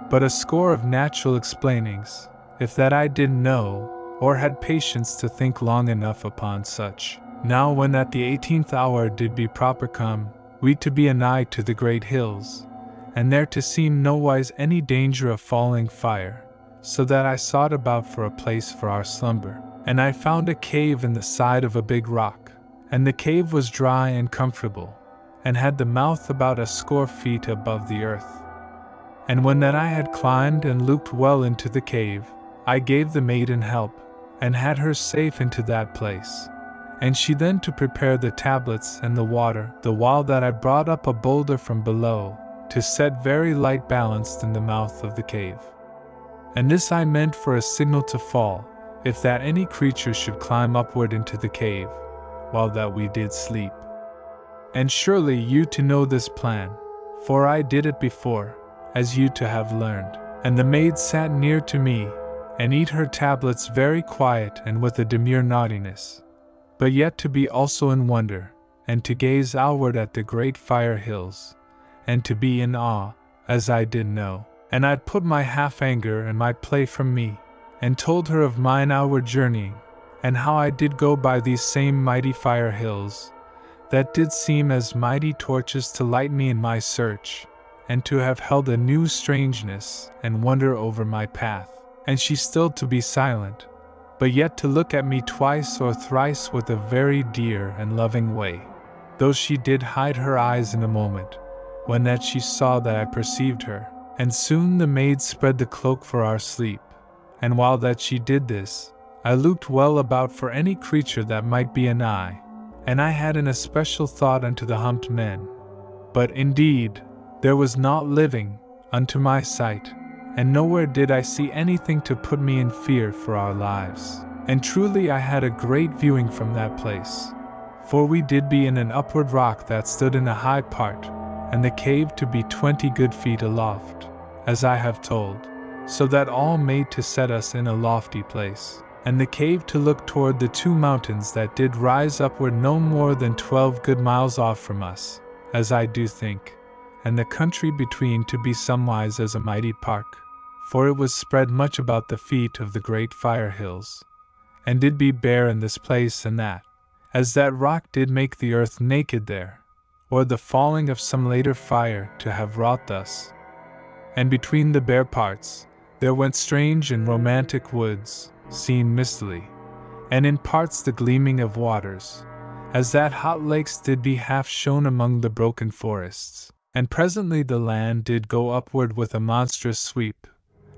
but a score of natural explainings, if that I did know, or had patience to think long enough upon such. Now when at the 18th hour did be proper come, we to be anigh to the great hills, and there to seem nowise any danger of falling fire, so that I sought about for a place for our slumber. And I found a cave in the side of a big rock, and the cave was dry and comfortable, and had the mouth about a score feet above the earth. And when that I had climbed and looked well into the cave, I gave the maiden help, and had her safe into that place. And she then to prepare the tablets and the water, the while that I brought up a boulder from below, to set very light balanced in the mouth of the cave. And this I meant for a signal to fall, if that any creature should climb upward into the cave, while that we did sleep. And surely you to know this plan, for I did it before, as you to have learned. And the maid sat near to me, and eat her tablets very quiet and with a demure naughtiness, but yet to be also in wonder, and to gaze outward at the great fire hills, and to be in awe, as I did know. And I'd put my half-anger and my play from me, and told her of mine outward journeying, and how I did go by these same mighty fire hills, that did seem as mighty torches to light me in my search, and to have held a new strangeness and wonder over my path. And she still to be silent, but yet to look at me twice or thrice with a very dear and loving way, though she did hide her eyes in a moment, when that she saw that I perceived her. And soon the maid spread the cloak for our sleep, and while that she did this, I looked well about for any creature that might be anigh, and I had an especial thought unto the humped men. But indeed, there was naught living, unto my sight, and nowhere did I see anything to put me in fear for our lives. And truly I had a great viewing from that place, for we did be in an upward rock that stood in a high part, and the cave to be 20 good feet aloft, as I have told, so that all made to set us in a lofty place, and the cave to look toward the 2 mountains that did rise upward no more than 12 good miles off from us, as I do think, and the country between to be somewise as a mighty park, for it was spread much about the feet of the great fire hills, and did be bare in this place and that, as that rock did make the earth naked there, or the falling of some later fire to have wrought thus. And between the bare parts, there went strange and romantic woods, seen mistily, and in parts the gleaming of waters, as that hot lakes did be half shown among the broken forests. And presently the land did go upward with a monstrous sweep,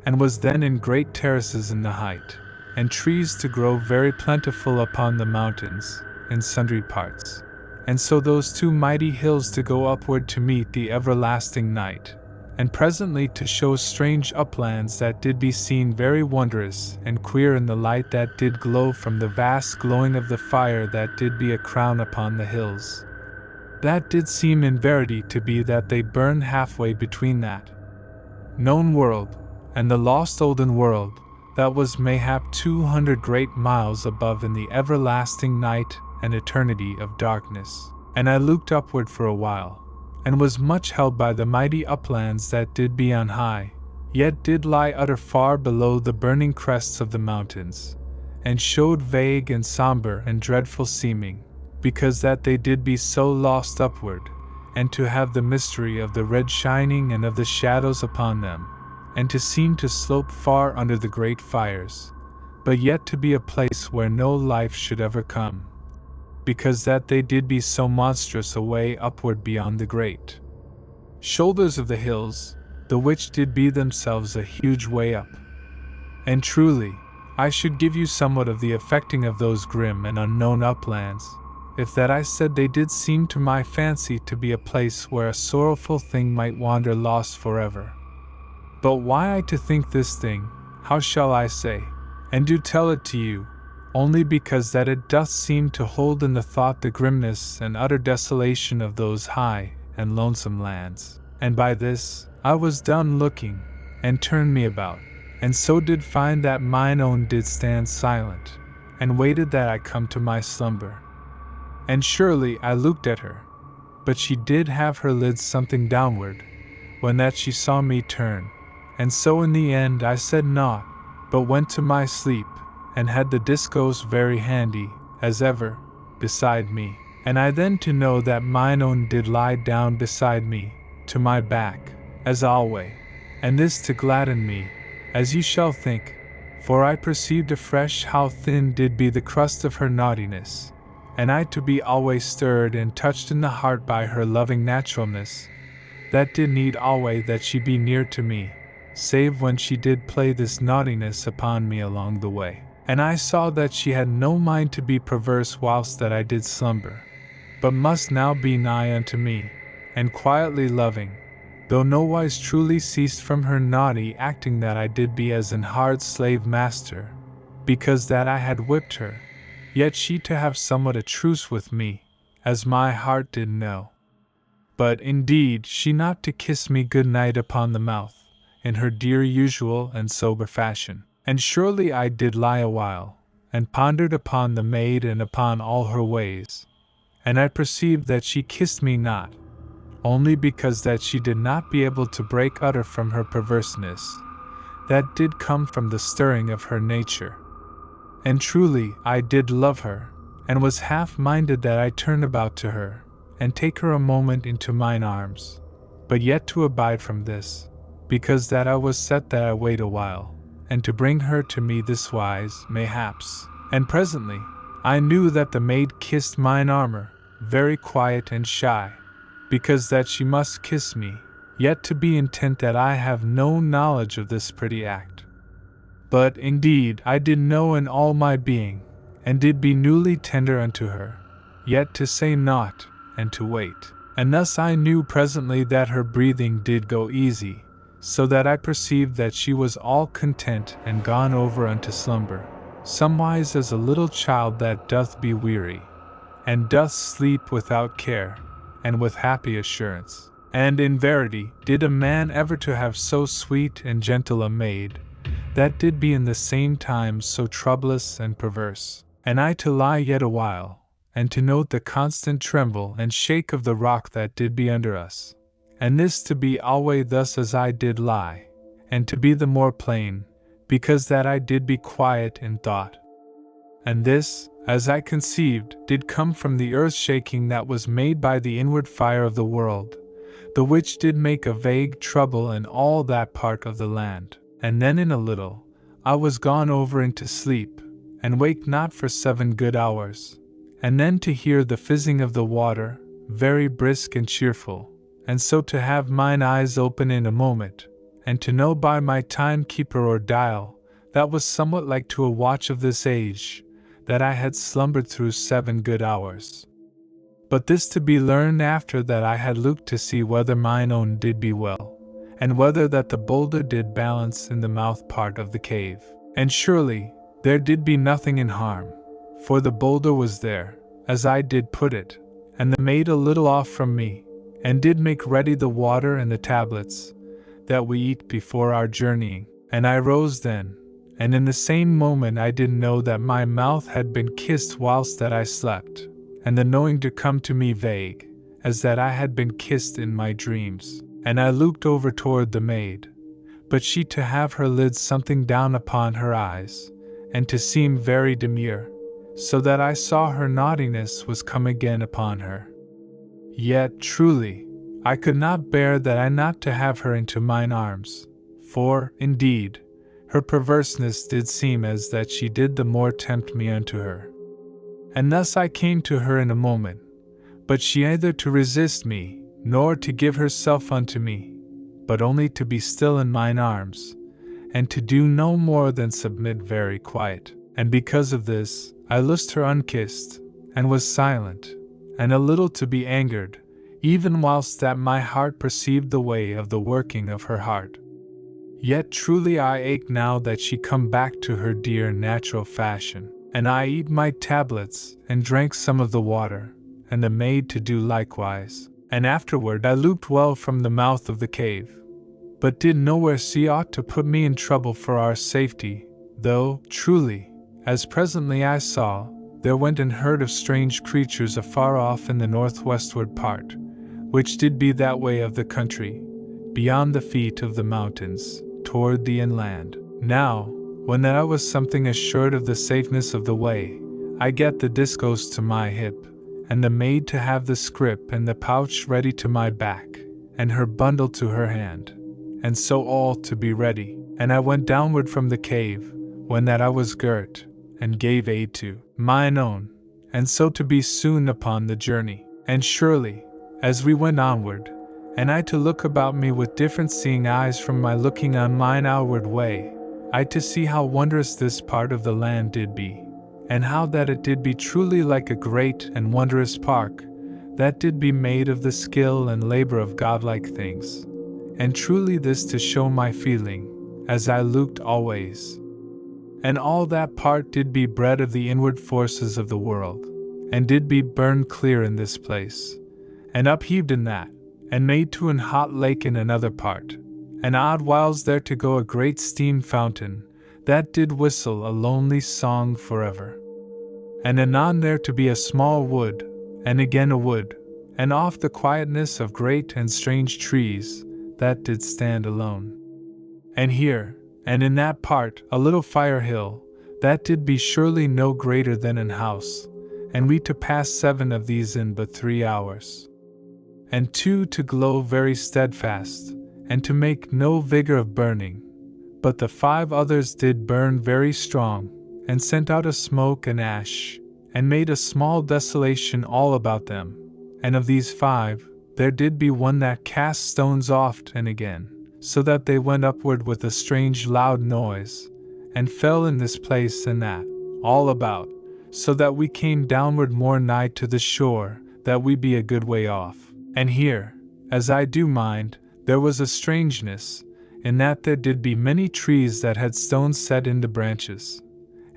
and was then in great terraces in the height, and trees to grow very plentiful upon the mountains, in sundry parts. And so those 2 mighty hills to go upward to meet the everlasting night, and presently to show strange uplands that did be seen very wondrous and queer in the light that did glow from the vast glowing of the fire that did be a crown upon the hills. That did seem in verity to be that they burned halfway between that known world, and the lost olden world, that was mayhap 200 great miles above in the everlasting night and eternity of darkness. And I looked upward for a while, and was much held by the mighty uplands that did be on high, yet did lie utter far below the burning crests of the mountains, and showed vague and somber and dreadful seeming, because that they did be so lost upward, and to have the mystery of the red shining and of the shadows upon them, and to seem to slope far under the great fires, but yet to be a place where no life should ever come, because that they did be so monstrous away upward beyond the great shoulders of the hills, the which did be themselves a huge way up. And truly, I should give you somewhat of the affecting of those grim and unknown uplands, if that I said they did seem to my fancy to be a place where a sorrowful thing might wander lost forever. But why I to think this thing, how shall I say, and do tell it to you, only because that it doth seem to hold in the thought the grimness and utter desolation of those high and lonesome lands. And by this, I was done looking, and turned me about, and so did find that mine own did stand silent, and waited that I come to my slumber. And surely I looked at her, but she did have her lids something downward, when that she saw me turn, and so in the end I said naught, but went to my sleep, and had the discourse very handy, as ever, beside me. And I then to know that mine own did lie down beside me, to my back, as alway, and this to gladden me, as you shall think, for I perceived afresh how thin did be the crust of her naughtiness, and I to be always stirred and touched in the heart by her loving naturalness, that did need alway that she be near to me, save when she did play this naughtiness upon me along the way. And I saw that she had no mind to be perverse whilst that I did slumber, but must now be nigh unto me, and quietly loving, though nowise truly ceased from her naughty acting that I did be as an hard slave master, because that I had whipped her, yet she to have somewhat a truce with me, as my heart did know. But indeed she not to kiss me good night upon the mouth, in her dear usual and sober fashion. And surely I did lie a while, and pondered upon the maid and upon all her ways, and I perceived that she kissed me not, only because that she did not be able to break utter from her perverseness, that did come from the stirring of her nature. And truly I did love her, and was half-minded that I turn about to her, and take her a moment into mine arms, but yet to abide from this, because that I was set that I wait a while, and to bring her to me this wise, mayhaps. And presently, I knew that the maid kissed mine armor, very quiet and shy, because that she must kiss me, yet to be intent that I have no knowledge of this pretty act. But indeed I did know in all my being, and did be newly tender unto her, yet to say naught, and to wait. And thus I knew presently that her breathing did go easy, so that I perceived that she was all content and gone over unto slumber, somewise as a little child that doth be weary, and doth sleep without care, and with happy assurance. And in verity, did a man ever to have so sweet and gentle a maid, that did be in the same time so troublous and perverse, and I to lie yet a while, and to note the constant tremble and shake of the rock that did be under us, and this to be alway thus as I did lie, and to be the more plain, because that I did be quiet in thought. And this, as I conceived, did come from the earth shaking that was made by the inward fire of the world, the which did make a vague trouble in all that part of the land. And then in a little, I was gone over into sleep, and waked not for 7 good hours, and then to hear the fizzing of the water, very brisk and cheerful, and so to have mine eyes open in a moment, and to know by my timekeeper or dial, that was somewhat like to a watch of this age, that I had slumbered through 7 good hours. But this to be learned after that I had looked to see whether mine own did be well, and whether that the boulder did balance in the mouth part of the cave. And surely, there did be nothing in harm, for the boulder was there, as I did put it, and the maid a little off from me, and did make ready the water and the tablets, that we eat before our journeying. And I rose then, and in the same moment I did know that my mouth had been kissed whilst that I slept, and the knowing to come to me vague, as that I had been kissed in my dreams. And I looked over toward the maid, but she to have her lids something down upon her eyes, and to seem very demure, so that I saw her naughtiness was come again upon her. Yet, truly, I could not bear that I not to have her into mine arms, for, indeed, her perverseness did seem as that she did the more tempt me unto her. And thus I came to her in a moment, but she either to resist me, nor to give herself unto me, but only to be still in mine arms, and to do no more than submit very quiet. And because of this, I loosed her unkissed, and was silent, and a little to be angered, even whilst that my heart perceived the way of the working of her heart. Yet truly I ache now that she come back to her dear natural fashion, and I eat my tablets, and drank some of the water, and the maid to do likewise. And afterward I looked well from the mouth of the cave, but did nowhere see aught to put me in trouble for our safety, though, truly, as presently I saw, there went and heard of strange creatures afar off in the northwestward part, which did be that way of the country, beyond the feet of the mountains, toward the inland. Now, when that I was something assured of the safeness of the way, I get the discourse to my hip, and the maid to have the scrip and the pouch ready to my back, and her bundle to her hand, and so all to be ready. And I went downward from the cave, when that I was girt, and gave aid to mine own, and so to be soon upon the journey. And surely, as we went onward, and I to look about me with different seeing eyes from my looking on mine outward way, I to see how wondrous this part of the land did be, and how that it did be truly like a great and wondrous park, that did be made of the skill and labor of godlike things, and truly this to show my feeling, as I looked always. And all that part did be bred of the inward forces of the world, and did be burned clear in this place, and upheaved in that, and made to an hot lake in another part, and odd whiles there to go a great steam fountain, that did whistle a lonely song forever. And anon there to be a small wood, and again a wood, and oft the quietness of great and strange trees, that did stand alone. And here, and in that part, a little fire hill, that did be surely no greater than an house, and we to pass 7 of these in but 3 hours. And 2 to glow very steadfast, and to make no vigor of burning, but the 5 others did burn very strong, and sent out a smoke and ash, and made a small desolation all about them. And of these 5, there did be one that cast stones oft and again, so that they went upward with a strange loud noise, and fell in this place and that, all about, so that we came downward more nigh to the shore, that we be a good way off. And here, as I do mind, there was a strangeness, in that there did be many trees that had stones set in the branches,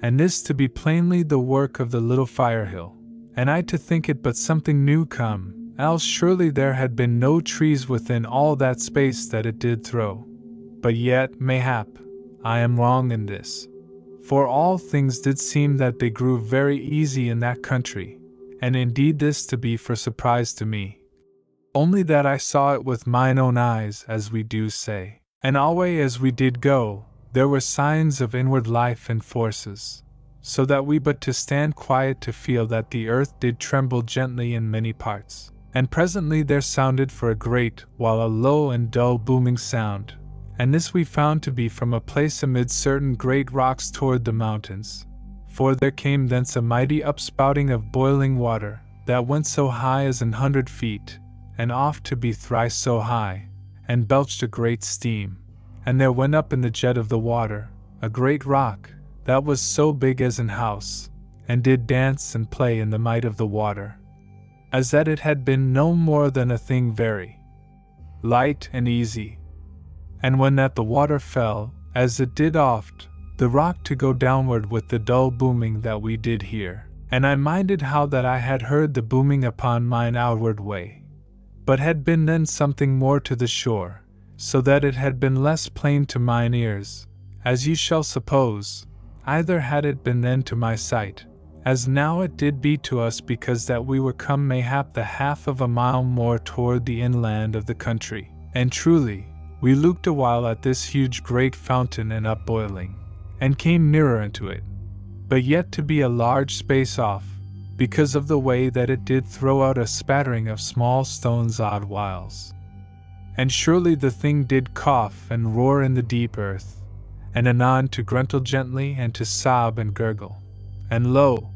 and this to be plainly the work of the little fire hill, and I to think it but something new come, else surely there had been no trees within all that space that it did throw. But yet, mayhap, I am wrong in this, for all things did seem that they grew very easy in that country, and indeed this to be for surprise to me. Only that I saw it with mine own eyes, as we do say, and alway as we did go, there were signs of inward life and forces, so that we but to stand quiet to feel that the earth did tremble gently in many parts. And presently there sounded for a great while a low and dull booming sound, and this we found to be from a place amid certain great rocks toward the mountains, for there came thence a mighty upspouting of boiling water, that went so high as 100 feet, and oft to be thrice so high, and belched a great steam. And there went up in the jet of the water a great rock, that was so big as an house, and did dance and play in the might of the water, as that it had been no more than a thing very light and easy. And when that the water fell, as it did oft, the rock to go downward with the dull booming that we did hear, and I minded how that I had heard the booming upon mine outward way, but had been then something more to the shore, so that it had been less plain to mine ears, as ye shall suppose, either had it been then to my sight, as now it did be to us, because that we were come mayhap the half of a mile more toward the inland of the country. And truly, we looked a while at this huge great fountain and upboiling, and came nearer unto it, but yet to be a large space off, because of the way that it did throw out a spattering of small stones odd whiles. And surely the thing did cough and roar in the deep earth, and anon to gruntle gently and to sob and gurgle, and lo,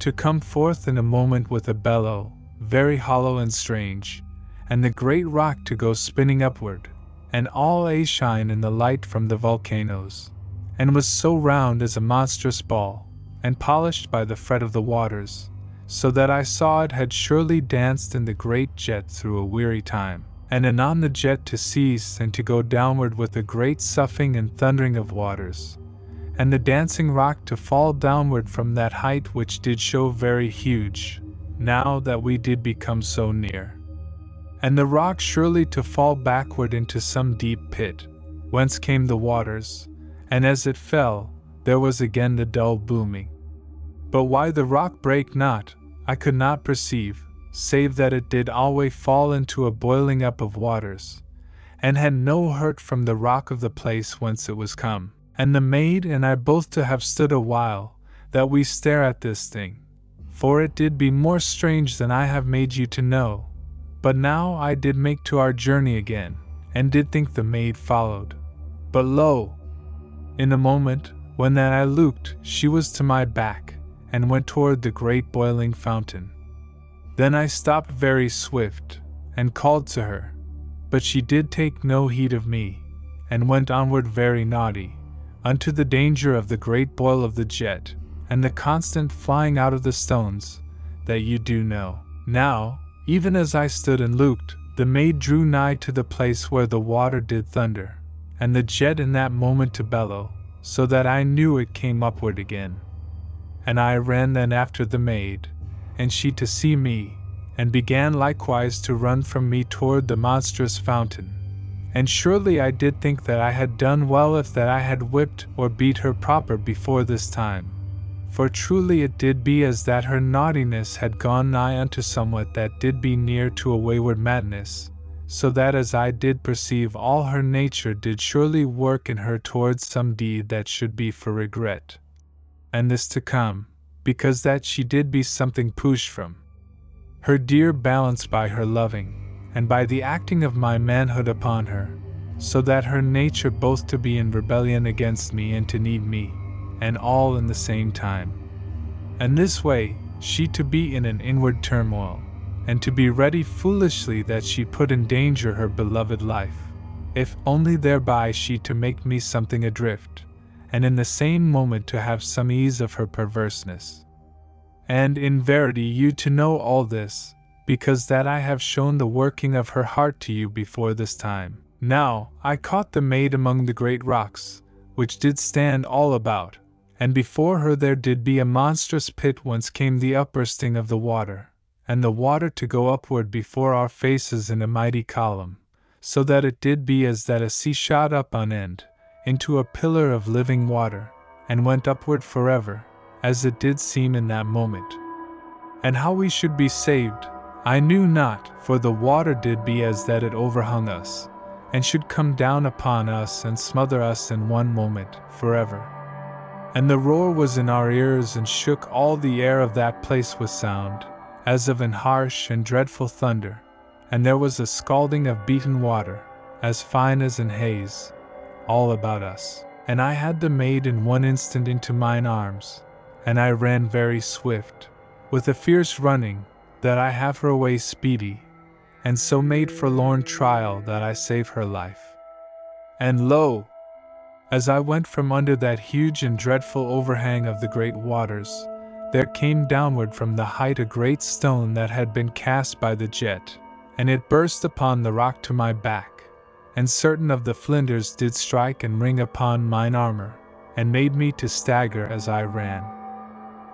to come forth in a moment with a bellow, very hollow and strange, and the great rock to go spinning upward, and all a shine in the light from the volcanoes, and was so round as a monstrous ball, and polished by the fret of the waters, so that I saw it had surely danced in the great jet through a weary time, and anon the jet to cease and to go downward with a great soughing and thundering of waters, and the dancing rock to fall downward from that height which did show very huge, now that we did become so near, and the rock surely to fall backward into some deep pit, whence came the waters, and as it fell, there was again the dull booming. But why the rock brake not, I could not perceive, save that it did alway fall into a boiling up of waters, and had no hurt from the rock of the place whence it was come. And the maid and I both to have stood a while, that we stare at this thing, for it did be more strange than I have made you to know. But now I did make to our journey again, and did think the maid followed. But lo! In a moment, when that I looked, she was to my back, and went toward the great boiling fountain. Then I stopped very swift, and called to her, but she did take no heed of me, and went onward very naughty, unto the danger of the great boil of the jet, and the constant flying out of the stones, that you do know. Now, even as I stood and looked, the maid drew nigh to the place where the water did thunder, and the jet in that moment to bellow, so that I knew it came upward again. And I ran then after the maid, and she to see me, and began likewise to run from me toward the monstrous fountain. And surely I did think that I had done well if that I had whipped or beat her proper before this time. For truly it did be as that her naughtiness had gone nigh unto somewhat that did be near to a wayward madness, so that as I did perceive all her nature did surely work in her towards some deed that should be for regret. And this to come, because that she did be something pushed from her dear balance by her loving, and by the acting of my manhood upon her, so that her nature both to be in rebellion against me and to need me, and all in the same time. And this way, she to be in an inward turmoil, and to be ready foolishly that she put in danger her beloved life, if only thereby she to make me something adrift, and in the same moment to have some ease of her perverseness. And in verity you to know all this, because that I have shown the working of her heart to you before this time. Now, I caught the maid among the great rocks, which did stand all about, and before her there did be a monstrous pit whence came the upbursting of the water, and the water to go upward before our faces in a mighty column, so that it did be as that a sea shot up on end, into a pillar of living water, and went upward forever, as it did seem in that moment. And how we should be saved, I knew not, for the water did be as that it overhung us, and should come down upon us and smother us in one moment, forever. And the roar was in our ears and shook all the air of that place with sound, as of an harsh and dreadful thunder, and there was a scalding of beaten water, as fine as an haze, all about us. And I had the maid in one instant into mine arms, and I ran very swift, with a fierce running, that I have her away speedy, and so made forlorn trial that I save her life. And lo! As I went from under that huge and dreadful overhang of the great waters, there came downward from the height a great stone that had been cast by the jet, and it burst upon the rock to my back, and certain of the flinders did strike and ring upon mine armor, and made me to stagger as I ran.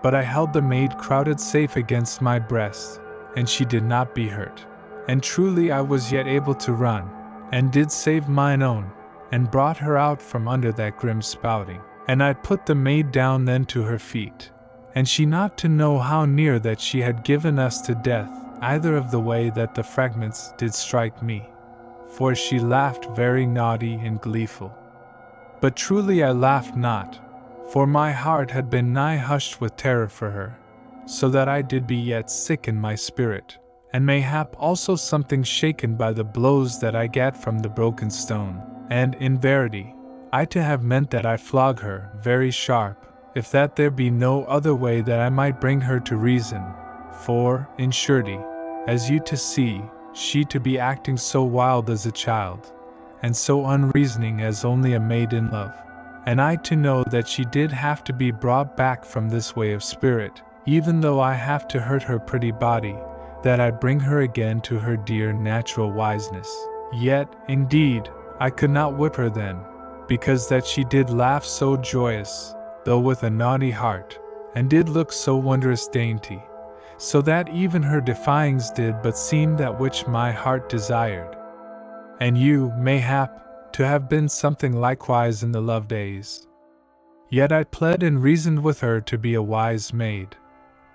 But I held the maid crowded safe against my breast, and she did not be hurt. And truly I was yet able to run, and did save mine own, and brought her out from under that grim spouting. And I put the maid down then to her feet, and she not to know how near that she had given us to death, either of the way that the fragments did strike me, for she laughed very naughty and gleeful. But truly I laughed not, for my heart had been nigh hushed with terror for her, so that I did be yet sick in my spirit, and mayhap also something shaken by the blows that I gat from the broken stone. And in verity, I to have meant that I flog her very sharp, if that there be no other way that I might bring her to reason, for, in surety, as you to see, she to be acting so wild as a child, and so unreasoning as only a maid in love, and I to know that she did have to be brought back from this way of spirit, even though I have to hurt her pretty body, that I bring her again to her dear natural wiseness. Yet, indeed, I could not whip her then, because that she did laugh so joyous, though with a naughty heart, and did look so wondrous dainty, so that even her defyings did but seem that which my heart desired. And you, mayhap, to have been something likewise in the love days. Yet I pled and reasoned with her to be a wise maid,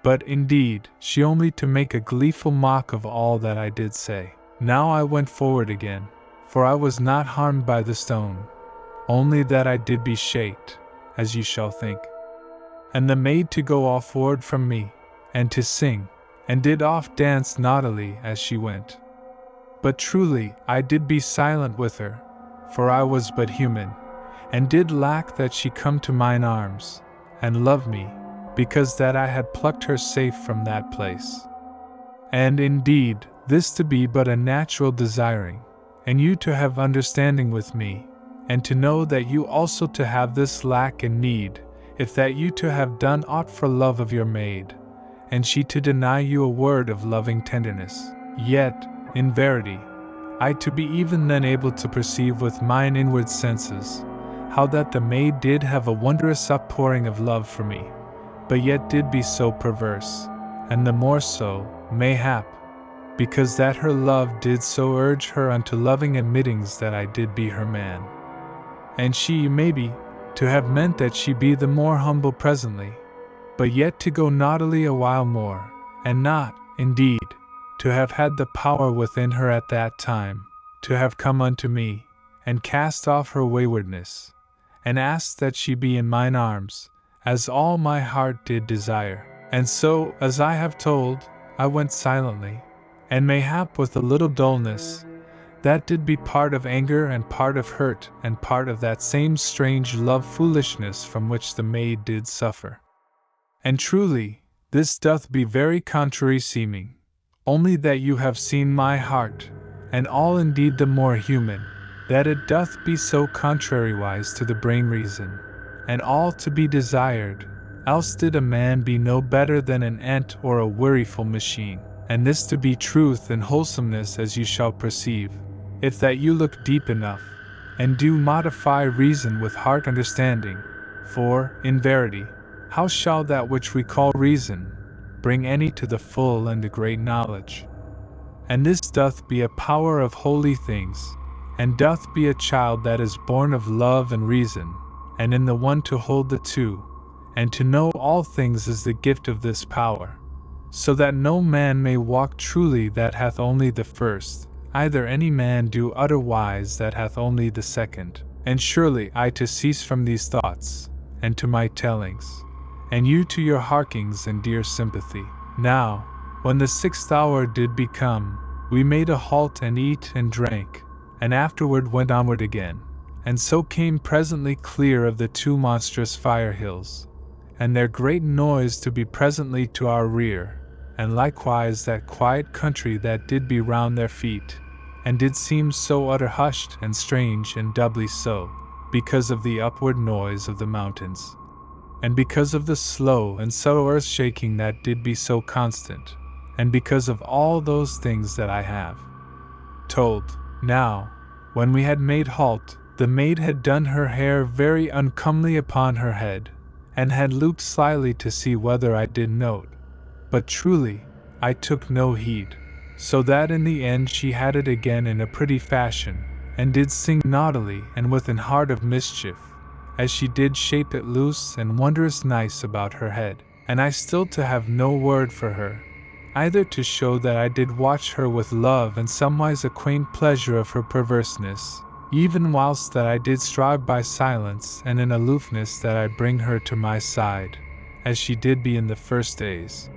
but indeed she only to make a gleeful mock of all that I did say. Now I went forward again, for I was not harmed by the stone, only that I did be shaked, as you shall think. And the maid to go off forward from me, and to sing, and did oft dance naughtily as she went. But truly I did be silent with her, for I was but human, and did lack that she come to mine arms, and love me, because that I had plucked her safe from that place. And indeed, this to be but a natural desiring, and you to have understanding with me, and to know that you also to have this lack and need, if that you to have done aught for love of your maid, and she to deny you a word of loving tenderness. Yet, in verity, I to be even then able to perceive with mine inward senses, how that the maid did have a wondrous outpouring of love for me, but yet did be so perverse, and the more so, mayhap, because that her love did so urge her unto loving admittings that I did be her man. And she, maybe, to have meant that she be the more humble presently, but yet to go naughtily a while more, and not, indeed, to have had the power within her at that time, to have come unto me, and cast off her waywardness, and asked that she be in mine arms, as all my heart did desire. And so, as I have told, I went silently, and mayhap with a little dullness, that did be part of anger and part of hurt and part of that same strange love foolishness from which the maid did suffer. And truly, this doth be very contrary seeming, only that you have seen my heart, and all indeed the more human, that it doth be so contrariwise to the brain reason, and all to be desired, else did a man be no better than an ant or a weariful machine, and this to be truth and wholesomeness as you shall perceive, if that you look deep enough, and do modify reason with heart understanding, for, in verity, how shall that which we call reason bring any to the full and the great knowledge? And this doth be a power of holy things, and doth be a child that is born of love and reason, and in the one to hold the two, and to know all things is the gift of this power, so that no man may walk truly that hath only the first, either any man do otherwise that hath only the second. And surely I to cease from these thoughts, and to my tellings, and you to your harkings and dear sympathy. Now, when the 6th hour did become, we made a halt and eat and drank, and afterward went onward again, and so came presently clear of the 2 monstrous fire hills, and their great noise to be presently to our rear, and likewise that quiet country that did be round their feet, and did seem so utter hushed and strange, and doubly so, because of the upward noise of the mountains, and because of the slow and subtle earth-shaking that did be so constant, and because of all those things that I have told. Now, when we had made halt, the maid had done her hair very uncomely upon her head, and had looked slyly to see whether I did note, but truly, I took no heed, so that in the end she had it again in a pretty fashion, and did sing naughtily and with an heart of mischief, as she did shape it loose and wondrous nice about her head, and I still to have no word for her, either to show that I did watch her with love and somewise a quaint pleasure of her perverseness, even whilst that I did strive by silence and in aloofness that I bring her to my side, as she did be in the first days.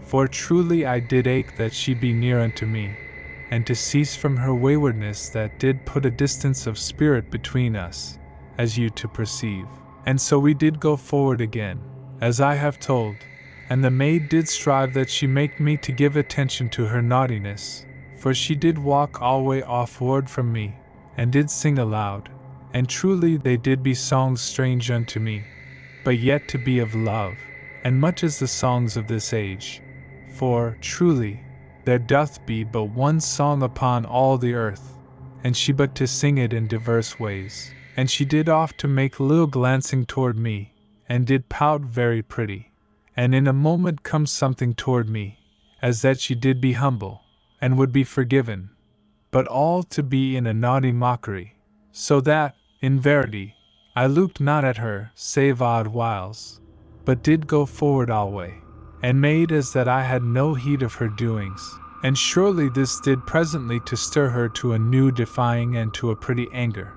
For truly I did ache that she be near unto me, and to cease from her waywardness that did put a distance of spirit between us, as you to perceive. And so we did go forward again, as I have told, and the maid did strive that she make me to give attention to her naughtiness, for she did walk alway offward from me, and did sing aloud, and truly they did be songs strange unto me, but yet to be of love, and much as the songs of this age, for, truly, there doth be but one song upon all the earth, and she but to sing it in diverse ways. And she did oft to make little glancing toward me, and did pout very pretty, and in a moment come something toward me, as that she did be humble, and would be forgiven, but all to be in a naughty mockery, so that, in verity, I looked not at her, save odd whiles, but did go forward alway, and made as that I had no heed of her doings, and surely this did presently to stir her to a new defying and to a pretty anger.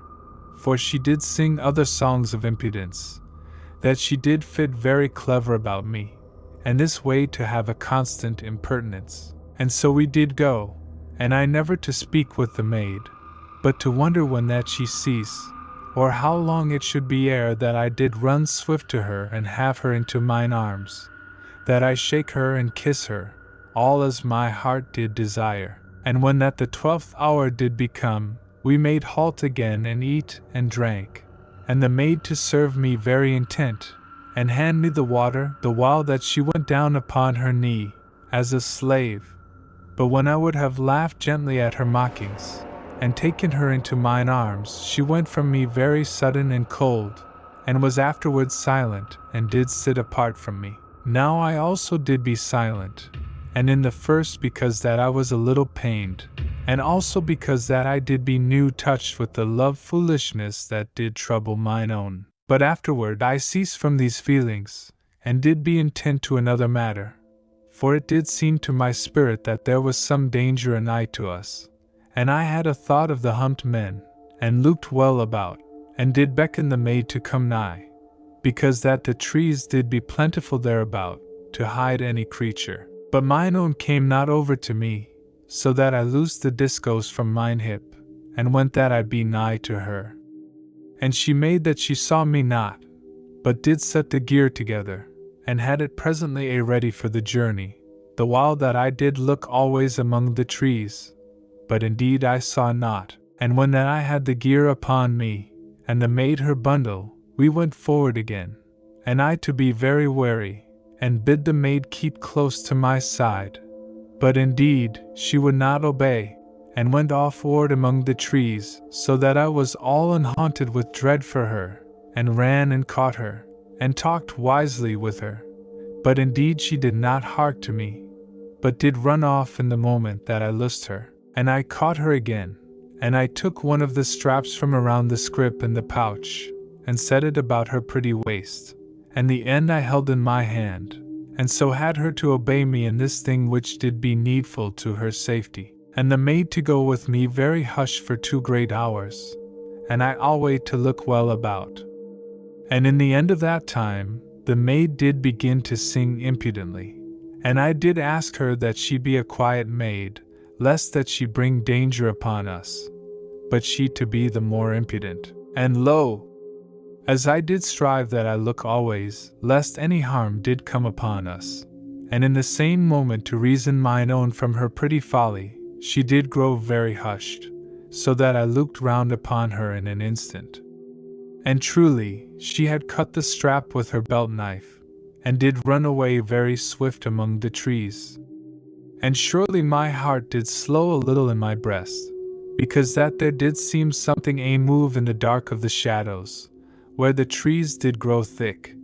For she did sing other songs of impudence, that she did fit very clever about me, and this way to have a constant impertinence. And so we did go, and I never to speak with the maid, but to wonder when that she cease, or how long it should be ere that I did run swift to her and have her into mine arms, that I shake her and kiss her, all as my heart did desire. And when that the 12th hour did become, we made halt again and eat and drank, and the maid to serve me very intent, and hand me the water, the while that she went down upon her knee, as a slave. But when I would have laughed gently at her mockings, and taking her into mine arms, she went from me very sudden and cold, and was afterwards silent, and did sit apart from me. Now I also did be silent, and in the first because that I was a little pained, and also because that I did be new touched with the love foolishness that did trouble mine own. But afterward I ceased from these feelings, and did be intent to another matter, for it did seem to my spirit that there was some danger anigh to us, and I had a thought of the humped men, and looked well about, and did beckon the maid to come nigh, because that the trees did be plentiful thereabout, to hide any creature. But mine own came not over to me, so that I loosed the discourse from mine hip, and went that I be nigh to her. And she made that she saw me not, but did set the gear together, and had it presently a ready for the journey, the while that I did look always among the trees, but indeed I saw not. And when that I had the gear upon me, and the maid her bundle, we went forward again, and I to be very wary, and bid the maid keep close to my side. But indeed she would not obey, and went offward among the trees, so that I was all unhaunted with dread for her, and ran and caught her, and talked wisely with her. But indeed she did not hark to me, but did run off in the moment that I loosed her. And I caught her again, and I took one of the straps from around the scrip in the pouch, and set it about her pretty waist, and the end I held in my hand, and so had her to obey me in this thing which did be needful to her safety, and the maid to go with me very hushed for 2 great hours, and I always to look well about. And in the end of that time, the maid did begin to sing impudently, and I did ask her that she be a quiet maid, lest that she bring danger upon us, but she to be the more impudent. And lo, as I did strive that I look always, lest any harm did come upon us, and in the same moment to reason mine own from her pretty folly, she did grow very hushed, so that I looked round upon her in an instant. And truly, she had cut the strap with her belt knife, and did run away very swift among the trees. And surely my heart did slow a little in my breast, because that there did seem something a move in the dark of the shadows, where the trees did grow thick,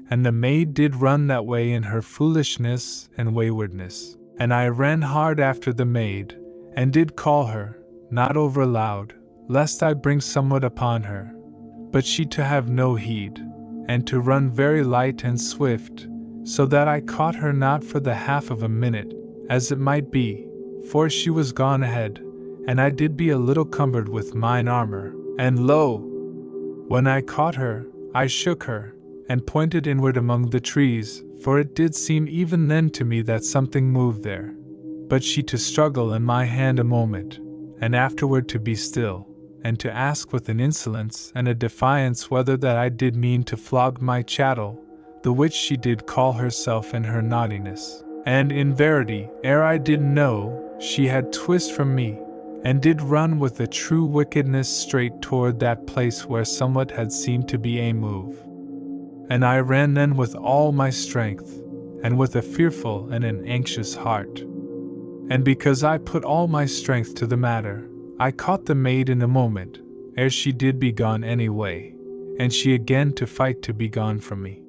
and the maid did run that way in her foolishness and waywardness. And I ran hard after the maid, and did call her, not over loud, lest I bring somewhat upon her, but she to have no heed, and to run very light and swift, so that I caught her not for the half of a minute, as it might be, for she was gone ahead, and I did be a little cumbered with mine armor. And lo, when I caught her, I shook her, and pointed inward among the trees, for it did seem even then to me that something moved there. But she to struggle in my hand a moment, and afterward to be still, and to ask with an insolence and a defiance whether that I did mean to flog my chattel, the which she did call herself in her naughtiness. And in verity, ere I did know, she had twist from me, and did run with a true wickedness straight toward that place where somewhat had seemed to be a move. And I ran then with all my strength, and with a fearful and an anxious heart. And because I put all my strength to the matter, I caught the maid in a moment, ere she did be gone any way, and she again to fight to be gone from me.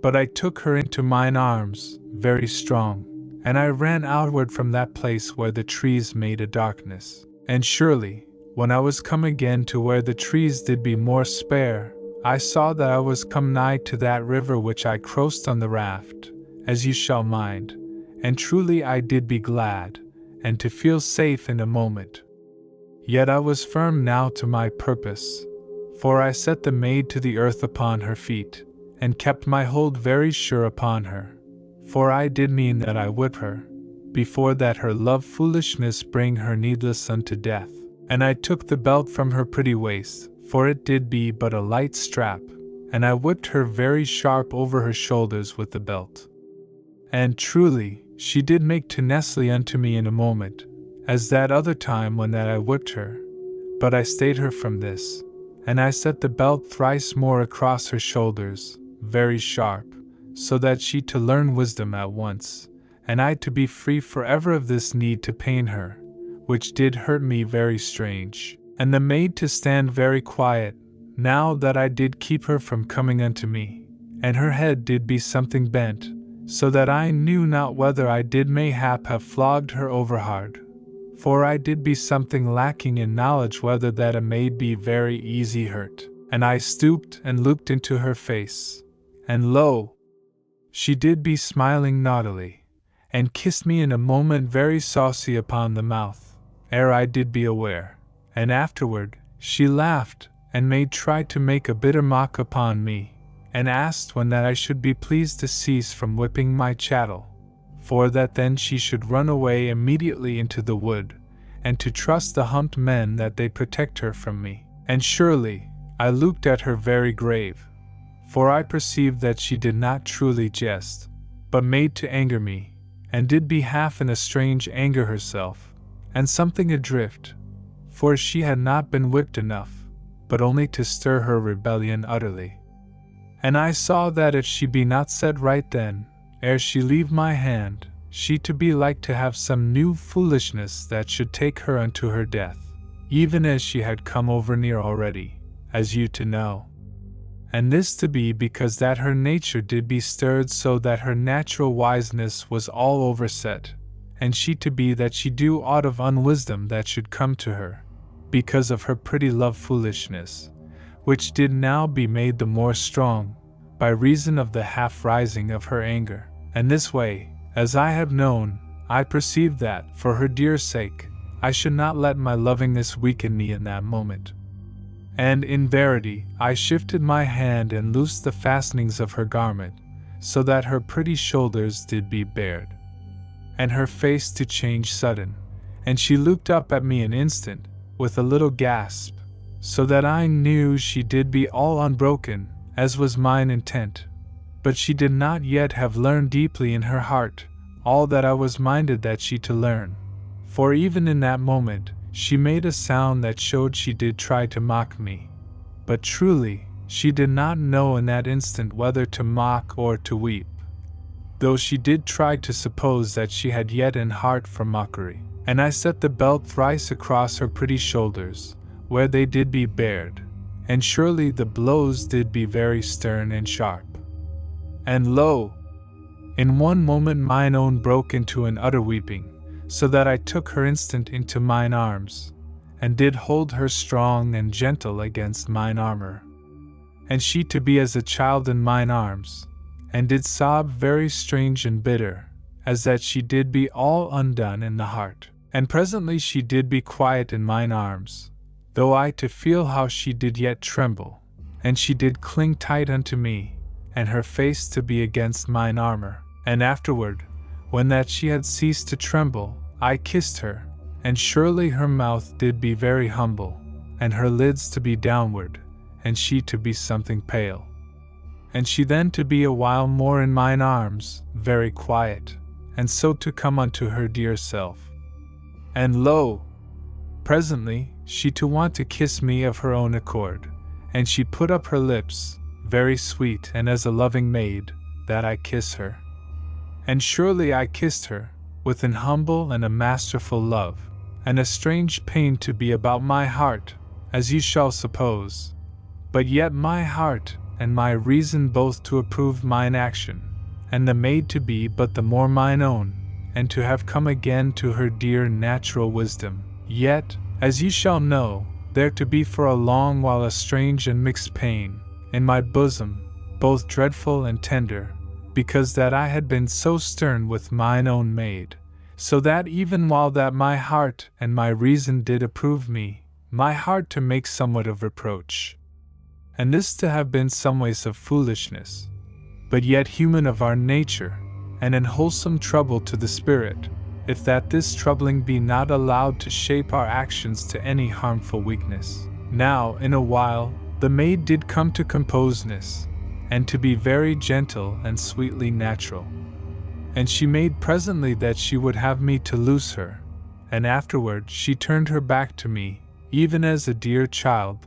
But I took her into mine arms, very strong, and I ran outward from that place where the trees made a darkness. And surely, when I was come again to where the trees did be more spare, I saw that I was come nigh to that river which I crossed on the raft, as you shall mind, and truly I did be glad, and to feel safe in a moment. Yet I was firm now to my purpose, for I set the maid to the earth upon her feet, and kept my hold very sure upon her, for I did mean that I whip her, before that her love foolishness bring her needless unto death. And I took the belt from her pretty waist, for it did be but a light strap, and I whipped her very sharp over her shoulders with the belt. And truly, she did make tenacity unto me in a moment, as that other time when that I whipped her, but I stayed her from this, and I set the belt thrice more across her shoulders, very sharp, so that she to learn wisdom at once, and I to be free forever of this need to pain her, which did hurt me very strange, and the maid to stand very quiet, now that I did keep her from coming unto me, and her head did be something bent, so that I knew not whether I did mayhap have flogged her over hard. For I did be something lacking in knowledge whether that a maid be very easy hurt. And I stooped and looked into her face, and lo! She did be smiling naughtily, and kissed me in a moment very saucy upon the mouth, ere I did be aware, and afterward she laughed, and made try to make a bitter mock upon me, and asked when that I should be pleased to cease from whipping my chattel, for that then she should run away immediately into the wood, and to trust the humped men that they protect her from me. And surely, I looked at her very grave, for I perceived that she did not truly jest, but made to anger me, and did be half in a strange anger herself, and something adrift, for she had not been whipped enough, but only to stir her rebellion utterly. And I saw that if she be not set right then, ere she leave my hand, she to be like to have some new foolishness that should take her unto her death, even as she had come over near already, as you to know. And this to be because that her nature did be stirred so that her natural wiseness was all overset, and she to be that she do aught of unwisdom that should come to her, because of her pretty love foolishness, which did now be made the more strong, by reason of the half rising of her anger. And this way, as I have known, I perceived that, for her dear sake, I should not let my lovingness weaken me in that moment. And in verity, I shifted my hand and loosed the fastenings of her garment, so that her pretty shoulders did be bared, and her face to change sudden, and she looked up at me an instant, with a little gasp, so that I knew she did be all unbroken, as was mine intent, but she did not yet have learned deeply in her heart all that I was minded that she to learn, for even in that moment, she made a sound that showed she did try to mock me, but truly, she did not know in that instant whether to mock or to weep, though she did try to suppose that she had yet in heart for mockery. And I set the belt thrice across her pretty shoulders, where they did be bared, and surely the blows did be very stern and sharp. And lo! In one moment mine own broke into an utter weeping, so that I took her instant into mine arms, and did hold her strong and gentle against mine armor. And she to be as a child in mine arms, and did sob very strange and bitter, as that she did be all undone in the heart. And presently she did be quiet in mine arms, though I to feel how she did yet tremble, and she did cling tight unto me, and her face to be against mine armor. And afterward, when that she had ceased to tremble, I kissed her, and surely her mouth did be very humble, and her lids to be downward, and she to be something pale. And she then to be a while more in mine arms, very quiet, and so to come unto her dear self. And lo! Presently, she to want to kiss me of her own accord, and she put up her lips, very sweet and as a loving maid, that I kiss her. And surely I kissed her, with an humble and a masterful love, and a strange pain to be about my heart, as you shall suppose, but yet my heart and my reason both to approve mine action, and the maid to be but the more mine own, and to have come again to her dear natural wisdom. Yet, as you shall know, there to be for a long while a strange and mixed pain in my bosom, both dreadful and tender, because that I had been so stern with mine own maid, so that even while that my heart and my reason did approve me, my heart to make somewhat of reproach, and this to have been someways of foolishness, but yet human of our nature, and an wholesome trouble to the spirit, if that this troubling be not allowed to shape our actions to any harmful weakness. Now, in a while, the maid did come to composeness, and to be very gentle and sweetly natural. And she made presently that she would have me to loose her, and afterward she turned her back to me, even as a dear child,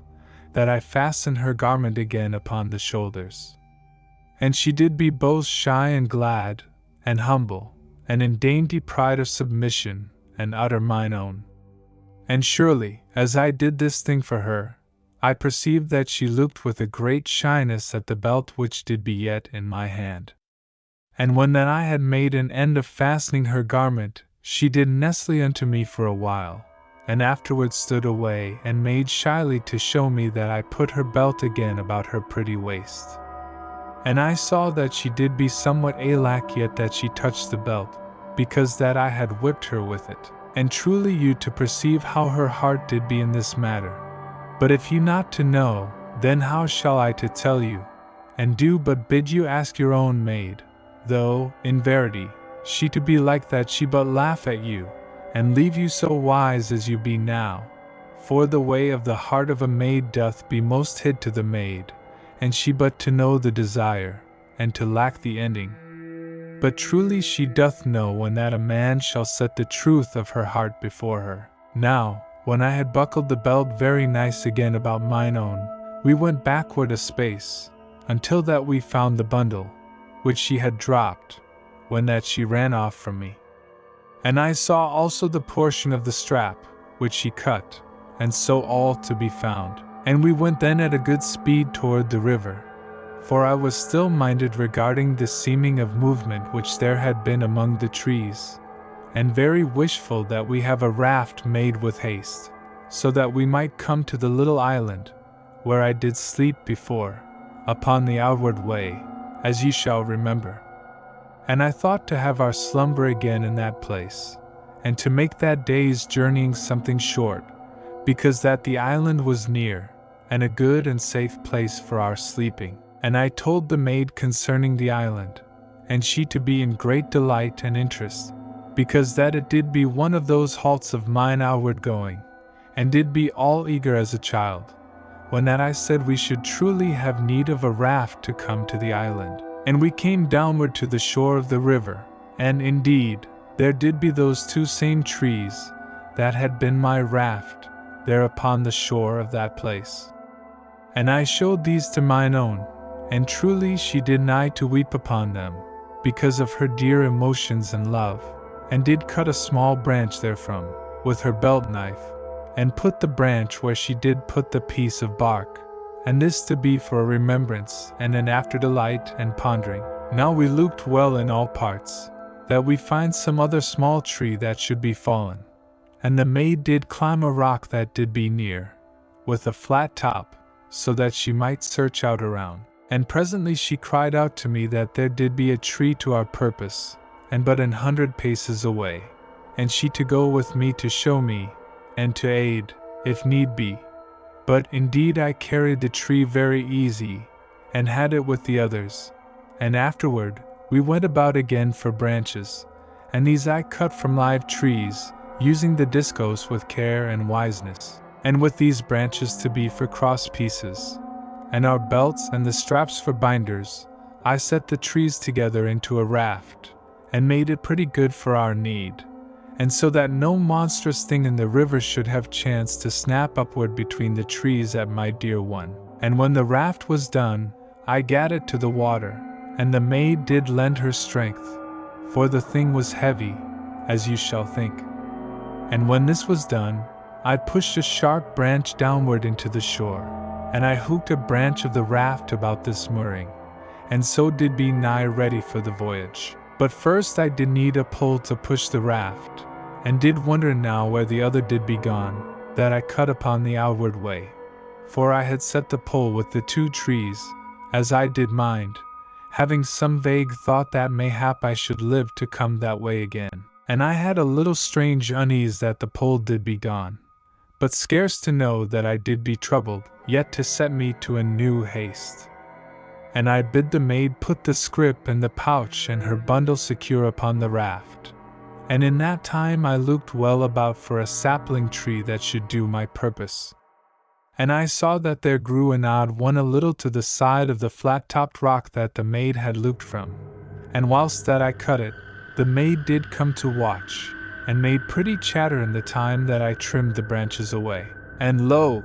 that I fastened her garment again upon the shoulders. And she did be both shy and glad, and humble, and in dainty pride of submission, and utter mine own. And surely, as I did this thing for her, I perceived that she looked with a great shyness at the belt which did be yet in my hand. And when that I had made an end of fastening her garment, she did nestle unto me for a while, and afterward stood away and made shyly to show me that I put her belt again about her pretty waist. And I saw that she did be somewhat alack yet that she touched the belt, because that I had whipped her with it. And truly you to perceive how her heart did be in this matter. But if you not to know, then how shall I to tell you, and do but bid you ask your own maid, though, in verity, she to be like that she but laugh at you, and leave you so wise as you be now. For the way of the heart of a maid doth be most hid to the maid, and she but to know the desire, and to lack the ending. But truly she doth know when that a man shall set the truth of her heart before her. Now, when I had buckled the belt very nice again about mine own, we went backward a space, until that we found the bundle, which she had dropped, when that she ran off from me. And I saw also the portion of the strap, which she cut, and so all to be found. And we went then at a good speed toward the river, for I was still minded regarding the seeming of movement which there had been among the trees, and very wishful that we have a raft made with haste, so that we might come to the little island, where I did sleep before, upon the outward way, as ye shall remember. And I thought to have our slumber again in that place, and to make that day's journeying something short, because that the island was near, and a good and safe place for our sleeping. And I told the maid concerning the island, and she to be in great delight and interest, because that it did be one of those halts of mine outward going, and did be all eager as a child, when that I said we should truly have need of a raft to come to the island. And we came downward to the shore of the river, and indeed, there did be those two same trees, that had been my raft, there upon the shore of that place. And I showed these to mine own, and truly she did nigh to weep upon them, because of her dear emotions and love, and did cut a small branch therefrom, with her belt knife, and put the branch where she did put the piece of bark, and this to be for a remembrance and an after delight and pondering. Now we looked well in all parts, that we find some other small tree that should be fallen, and the maid did climb a rock that did be near, with a flat top, so that she might search out around. And presently she cried out to me that there did be a tree to our purpose, and but 100 paces away, and she to go with me to show me, and to aid, if need be. But indeed I carried the tree very easy, and had it with the others, and afterward we went about again for branches, and these I cut from live trees, using the discos with care and wiseness, and with these branches to be for cross pieces, and our belts and the straps for binders. I set the trees together into a raft, and made it pretty good for our need, and so that no monstrous thing in the river should have chance to snap upward between the trees at my dear one. And when the raft was done, I gat it to the water, and the maid did lend her strength, for the thing was heavy, as you shall think. And when this was done, I pushed a sharp branch downward into the shore, and I hooked a branch of the raft about this mooring, and so did be nigh ready for the voyage. But first I did need a pole to push the raft, and did wonder now where the other did be gone, that I cut upon the outward way. For I had set the pole with the two trees, as I did mind, having some vague thought that mayhap I should live to come that way again. And I had a little strange unease that the pole did be gone, but scarce to know that I did be troubled, yet to set me to a new haste. And I bid the maid put the scrip and the pouch and her bundle secure upon the raft. And in that time I looked well about for a sapling tree that should do my purpose. And I saw that there grew an odd one a little to the side of the flat-topped rock that the maid had looked from. And whilst that I cut it, the maid did come to watch, and made pretty chatter in the time that I trimmed the branches away. And lo!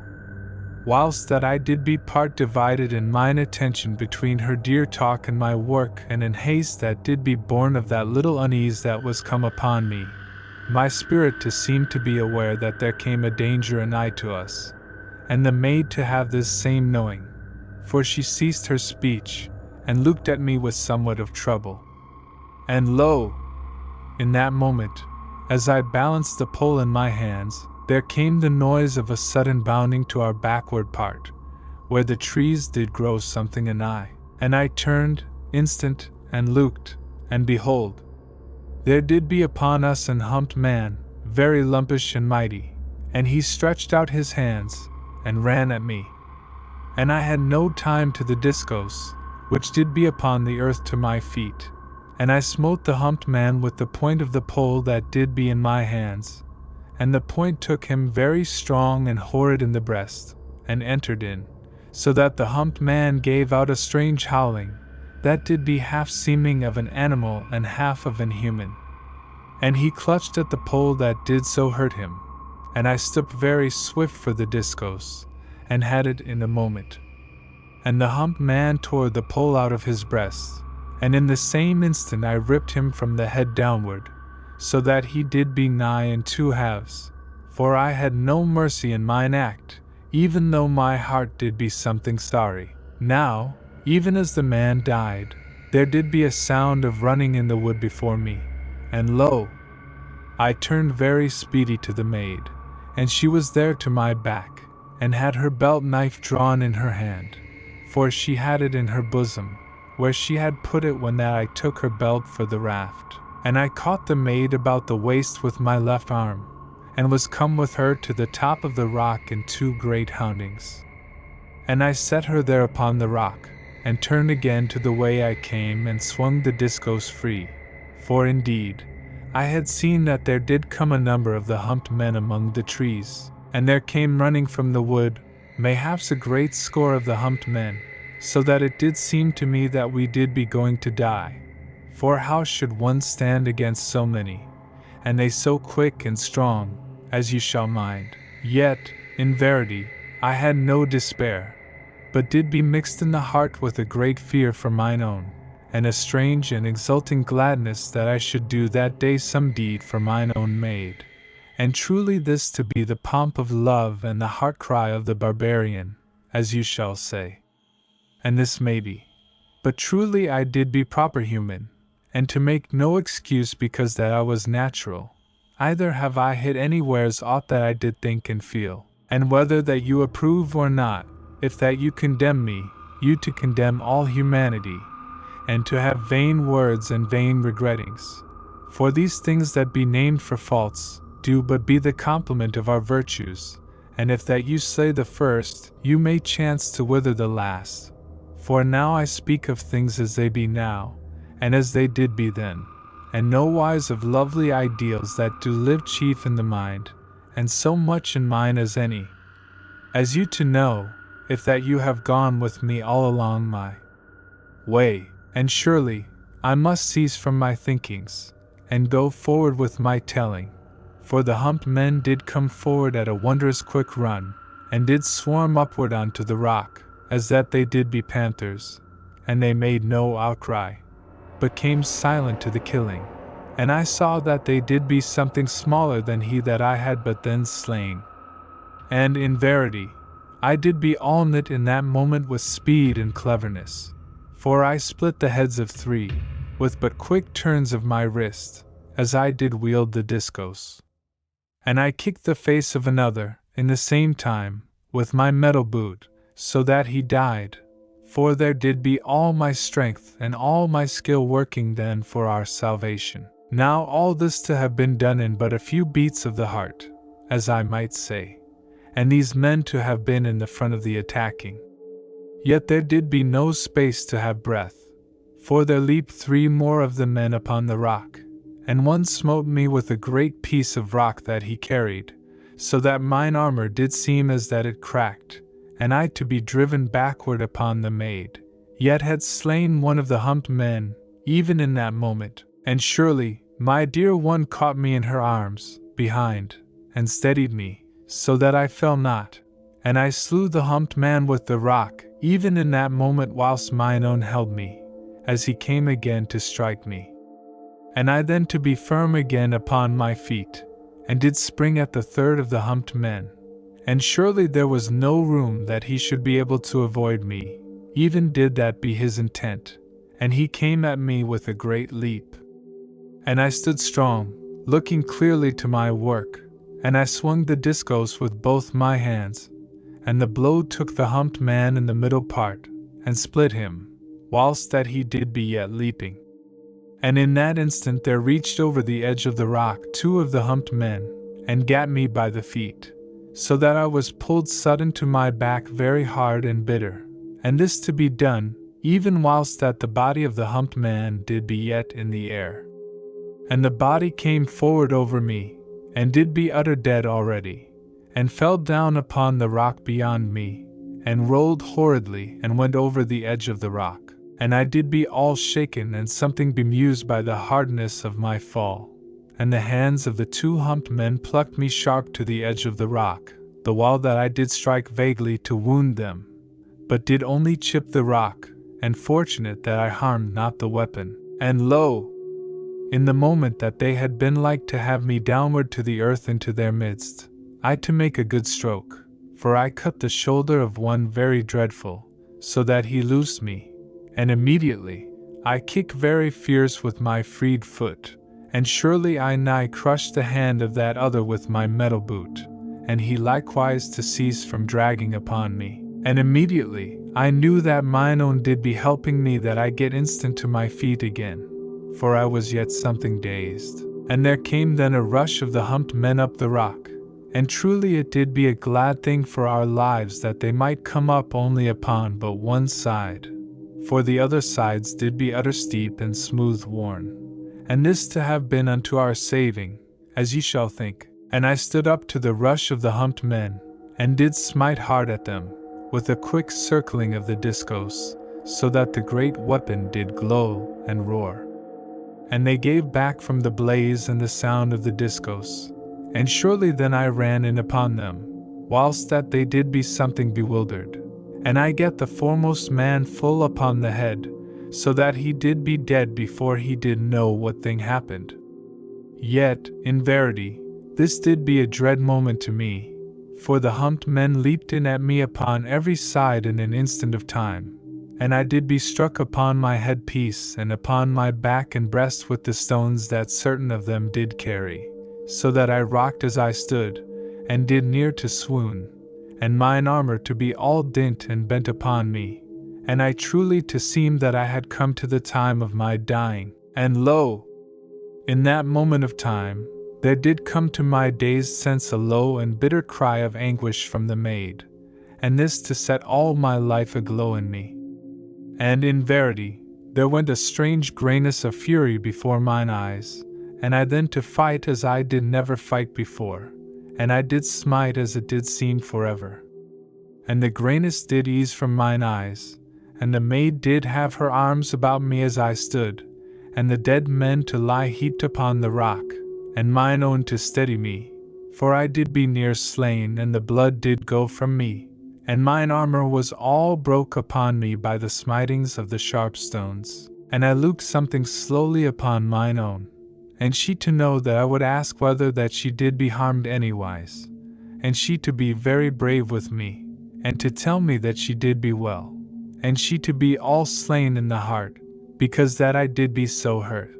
Whilst that I did be part divided in mine attention between her dear talk and my work, and in haste that did be born of that little unease that was come upon me, my spirit to seem to be aware that there came a danger anigh to us, and the maid to have this same knowing, for she ceased her speech, and looked at me with somewhat of trouble. And lo! In that moment, as I balanced the pole in my hands, there came the noise of a sudden bounding to our backward part, where the trees did grow something anigh, and I turned, instant, and looked, and behold, there did be upon us an humped man, very lumpish and mighty, and he stretched out his hands, and ran at me. And I had no time to the discos, which did be upon the earth to my feet, and I smote the humped man with the point of the pole that did be in my hands, and the point took him very strong and horrid in the breast, and entered in, so that the humped man gave out a strange howling, that did be half seeming of an animal and half of an human. And he clutched at the pole that did so hurt him, and I stooped very swift for the discos, and had it in a moment. And the humped man tore the pole out of his breast, and in the same instant I ripped him from the head downward, so that he did be nigh in two halves, for I had no mercy in mine act, even though my heart did be something sorry. Now, even as the man died, there did be a sound of running in the wood before me, and lo! I turned very speedy to the maid, and she was there to my back, and had her belt knife drawn in her hand, for she had it in her bosom, where she had put it when that I took her belt for the raft. And I caught the maid about the waist with my left arm, and was come with her to the top of the rock in two great houndings. And I set her there upon the rock, and turned again to the way I came, and swung the discos free, for indeed, I had seen that there did come a number of the humped men among the trees, and there came running from the wood, mayhaps a great score of the humped men, so that it did seem to me that we did be going to die. For how should one stand against so many, and they so quick and strong, as you shall mind? Yet, in verity, I had no despair, but did be mixed in the heart with a great fear for mine own, and a strange and exulting gladness that I should do that day some deed for mine own maid. And truly this to be the pomp of love and the heart cry of the barbarian, as you shall say. And this may be. But truly I did be proper human, and to make no excuse because that I was natural, either have I hit anywheres aught that I did think and feel, and whether that you approve or not, if that you condemn me, you to condemn all humanity, and to have vain words and vain regrettings. For these things that be named for faults, do but be the complement of our virtues, and if that you slay the first, you may chance to wither the last. For now I speak of things as they be now, and as they did be then, and nowise of lovely ideals that do live chief in the mind, and so much in mine as any. As you to know, if that you have gone with me all along my way, and surely, I must cease from my thinkings, and go forward with my telling, for the humped men did come forward at a wondrous quick run, and did swarm upward unto the rock, as that they did be panthers, and they made no outcry, but came silent to the killing, and I saw that they did be something smaller than he that I had but then slain. And in verity, I did be all knit in that moment with speed and cleverness, for I split the heads of three, with but quick turns of my wrist, as I did wield the discos. And I kicked the face of another, in the same time, with my metal boot, so that he died. For there did be all my strength and all my skill working then for our salvation. Now all this to have been done in but a few beats of the heart, as I might say, and these men to have been in the front of the attacking. Yet there did be no space to have breath, for there leaped three more of the men upon the rock, and one smote me with a great piece of rock that he carried, so that mine armor did seem as that it cracked, and I to be driven backward upon the maid, yet had slain one of the humped men, even in that moment, and surely, my dear one caught me in her arms, behind, and steadied me, so that I fell not, and I slew the humped man with the rock, even in that moment whilst mine own held me, as he came again to strike me. And I then to be firm again upon my feet, and did spring at the third of the humped men. And surely there was no room that he should be able to avoid me, even did that be his intent, and he came at me with a great leap. And I stood strong, looking clearly to my work, and I swung the discos with both my hands, and the blow took the humped man in the middle part, and split him, whilst that he did be yet leaping. And in that instant there reached over the edge of the rock 2 of the humped men, and gat me by the feet, so that I was pulled sudden to my back very hard and bitter, and this to be done, even whilst that the body of the humped man did be yet in the air. And the body came forward over me, and did be utter dead already, and fell down upon the rock beyond me, and rolled horridly, and went over the edge of the rock. And I did be all shaken and something bemused by the hardness of my fall. And the hands of the 2 humped men plucked me sharp to the edge of the rock, the while that I did strike vaguely to wound them, but did only chip the rock, and fortunate that I harmed not the weapon. And lo! In the moment that they had been like to have me downward to the earth into their midst, I to make a good stroke, for I cut the shoulder of one very dreadful, so that he loosed me. And immediately, I kick very fierce with my freed foot, and surely I nigh crushed the hand of that other with my metal boot, and he likewise to cease from dragging upon me. And immediately, I knew that mine own did be helping me that I get instant to my feet again, for I was yet something dazed. And there came then a rush of the humped men up the rock, and truly it did be a glad thing for our lives that they might come up only upon but one side. For the other sides did be utter steep and smooth worn, and this to have been unto our saving, as ye shall think. And I stood up to the rush of the humped men, and did smite hard at them, with a quick circling of the discos, so that the great weapon did glow and roar. And they gave back from the blaze and the sound of the discos, and surely then I ran in upon them, whilst that they did be something bewildered. And I get the foremost man full upon the head, so that he did be dead before he did know what thing happened. Yet, in verity, this did be a dread moment to me, for the humped men leaped in at me upon every side in an instant of time, and I did be struck upon my headpiece and upon my back and breast with the stones that certain of them did carry, so that I rocked as I stood, and did near to swoon, and mine armor to be all dint and bent upon me, and I truly to seem that I had come to the time of my dying. And lo! In that moment of time, there did come to my dazed sense a low and bitter cry of anguish from the maid, and this to set all my life aglow in me. And in verity, there went a strange grayness of fury before mine eyes, and I then to fight as I did never fight before, and I did smite as it did seem forever. And the grayness did ease from mine eyes, and the maid did have her arms about me as I stood, and the dead men to lie heaped upon the rock, and mine own to steady me, for I did be near slain, and the blood did go from me, and mine armor was all broke upon me by the smitings of the sharp stones. And I looked something slowly upon mine own, and she to know that I would ask whether that she did be harmed anywise, and she to be very brave with me, and to tell me that she did be well, and she to be all slain in the heart, because that I did be so hurt.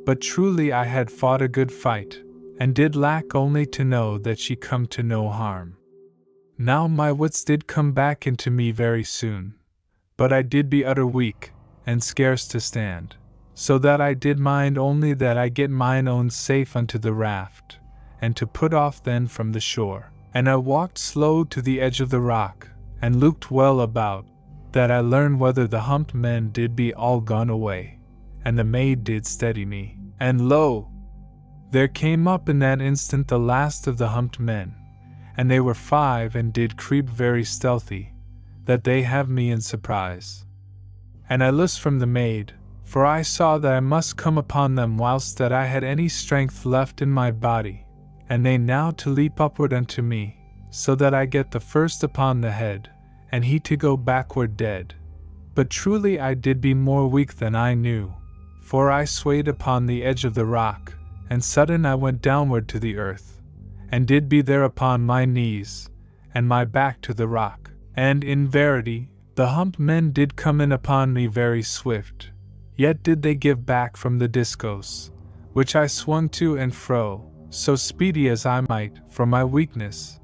But truly I had fought a good fight, and did lack only to know that she come to no harm. Now my wits did come back into me very soon, but I did be utter weak, and scarce to stand, so that I did mind only that I get mine own safe unto the raft, and to put off then from the shore. And I walked slow to the edge of the rock, and looked well about, that I learned whether the humped men did be all gone away, and the maid did steady me. And lo! There came up in that instant the last of the humped men, and they were 5 and did creep very stealthy, that they have me in surprise. And I loosed from the maid, for I saw that I must come upon them whilst that I had any strength left in my body, and they now to leap upward unto me, so that I get the first upon the head, and he to go backward dead. But truly I did be more weak than I knew, for I swayed upon the edge of the rock, and sudden I went downward to the earth, and did be there upon my knees, and my back to the rock. And in verity, the humped men did come in upon me very swift, yet did they give back from the discos, which I swung to and fro, so speedy as I might, for my weakness,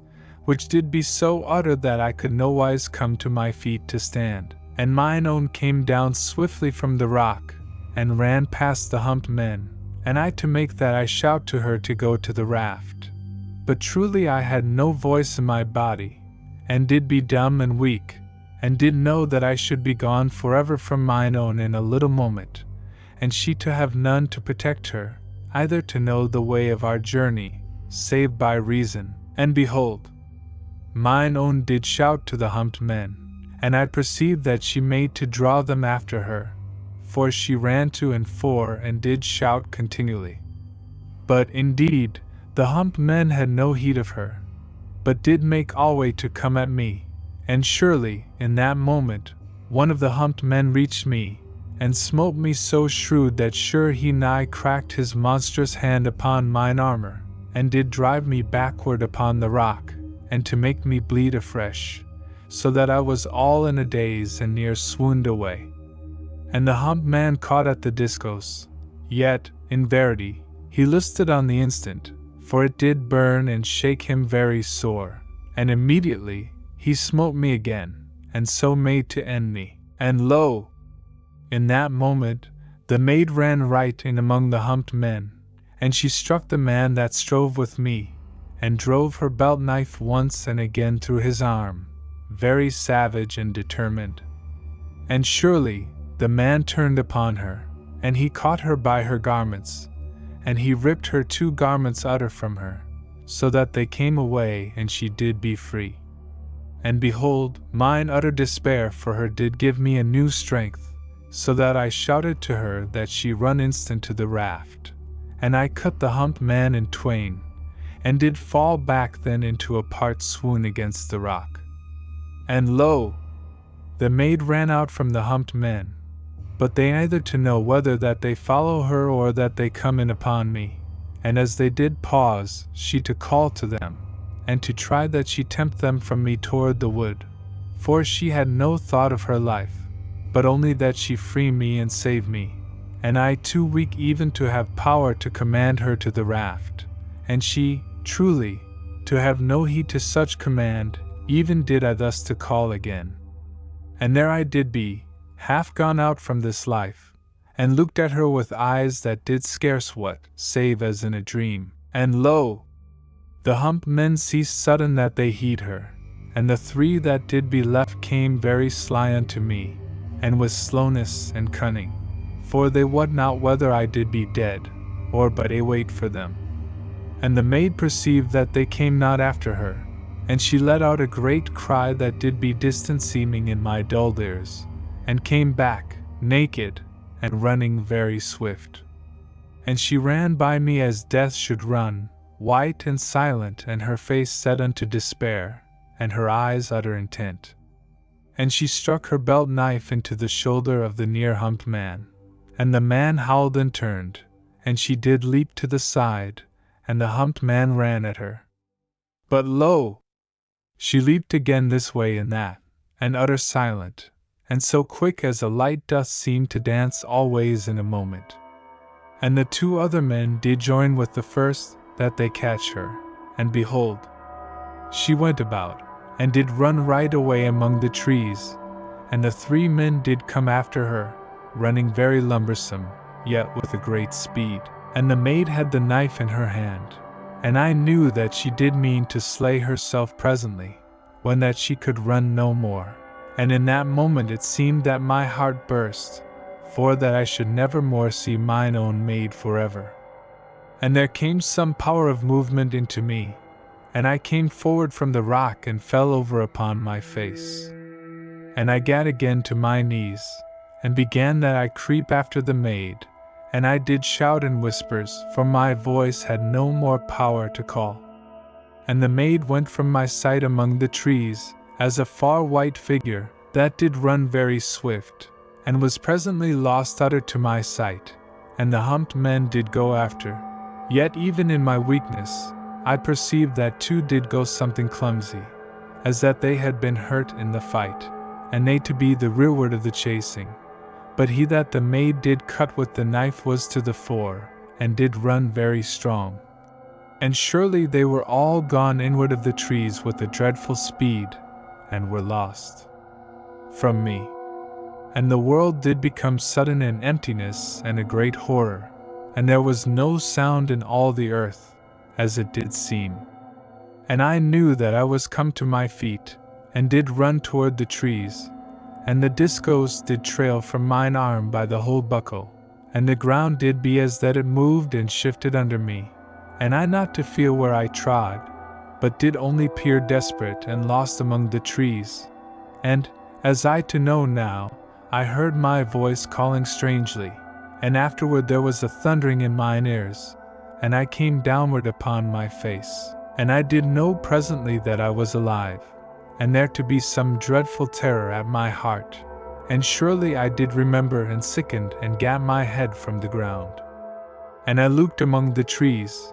which did be so utter that I could nowise come to my feet to stand. And mine own came down swiftly from the rock, and ran past the humped men, and I to make that I shout to her to go to the raft. But truly I had no voice in my body, and did be dumb and weak, and did know that I should be gone forever from mine own in a little moment, and she to have none to protect her, either to know the way of our journey, save by reason. And behold, mine own did shout to the humped men, and I perceived that she made to draw them after her, for she ran to and fore and did shout continually. But indeed, the humped men had no heed of her, but did make alway to come at me, and surely, in that moment, one of the humped men reached me, and smote me so shrewd that sure he nigh cracked his monstrous hand upon mine armor, and did drive me backward upon the rock, and to make me bleed afresh, so that I was all in a daze and near swooned away. And the humped man caught at the discos, yet, in verity, he listed on the instant, for it did burn and shake him very sore, and immediately he smote me again, and so made to end me. And lo! In that moment, the maid ran right in among the humped men, and she struck the man that strove with me, and drove her belt knife once and again through his arm, very savage and determined. And surely, the man turned upon her, and he caught her by her garments, and he ripped her 2 garments utter from her, so that they came away and she did be free. And behold, mine utter despair for her did give me a new strength, so that I shouted to her that she run instant to the raft, and I cut the humped man in twain, and did fall back then into a part swoon against the rock. And lo! The maid ran out from the humped men, but they either to know whether that they follow her or that they come in upon me, and as they did pause, she to call to them, and to try that she tempt them from me toward the wood, for she had no thought of her life, but only that she free me and save me, and I too weak even to have power to command her to the raft, and she, truly, to have no heed to such command, even did I thus to call again. And there I did be, half gone out from this life, and looked at her with eyes that did scarce what, save as in a dream. And lo! The humped men ceased sudden that they heed her, and the 3 that did be left came very sly unto me, and with slowness and cunning, for they wot not whether I did be dead, or but a wait for them. And the maid perceived that they came not after her, and she let out a great cry that did be distant seeming in my dull ears, and came back, naked, and running very swift. And she ran by me as death should run, white and silent, and her face set unto despair, and her eyes utter intent. And she struck her belt knife into the shoulder of the near humped man, and the man howled and turned, and she did leap to the side, and the humped man ran at her. But lo! She leaped again this way and that, and utter silent, and so quick as a light doth seem to dance always in a moment. And the 2 other men did join with the first, that they catch her, and behold, she went about, and did run right away among the trees, and the 3 men did come after her, running very lumbersome, yet with a great speed. And the maid had the knife in her hand, and I knew that she did mean to slay herself presently, when that she could run no more. And in that moment it seemed that my heart burst, for that I should never more see mine own maid forever. And there came some power of movement into me, and I came forward from the rock and fell over upon my face. And I gat again to my knees, and began that I creep after the maid, and I did shout in whispers, for my voice had no more power to call. And the maid went from my sight among the trees, as a far white figure, that did run very swift, and was presently lost utter to my sight, and the humped men did go after. Yet even in my weakness, I perceived that two did go something clumsy, as that they had been hurt in the fight, and they to be the rearward of the chasing. But he that the maid did cut with the knife was to the fore, and did run very strong. And surely they were all gone inward of the trees with a dreadful speed, and were lost from me. And the world did become sudden an emptiness and a great horror, and there was no sound in all the earth, as it did seem. And I knew that I was come to my feet, and did run toward the trees, and the discos did trail from mine arm by the whole buckle, and the ground did be as that it moved and shifted under me, and I not to feel where I trod, but did only peer desperate and lost among the trees. And, as I to know now, I heard my voice calling strangely, and afterward there was a thundering in mine ears, and I came downward upon my face, and I did know presently that I was alive, and there to be some dreadful terror at my heart, and surely I did remember and sickened and gat my head from the ground. And I looked among the trees,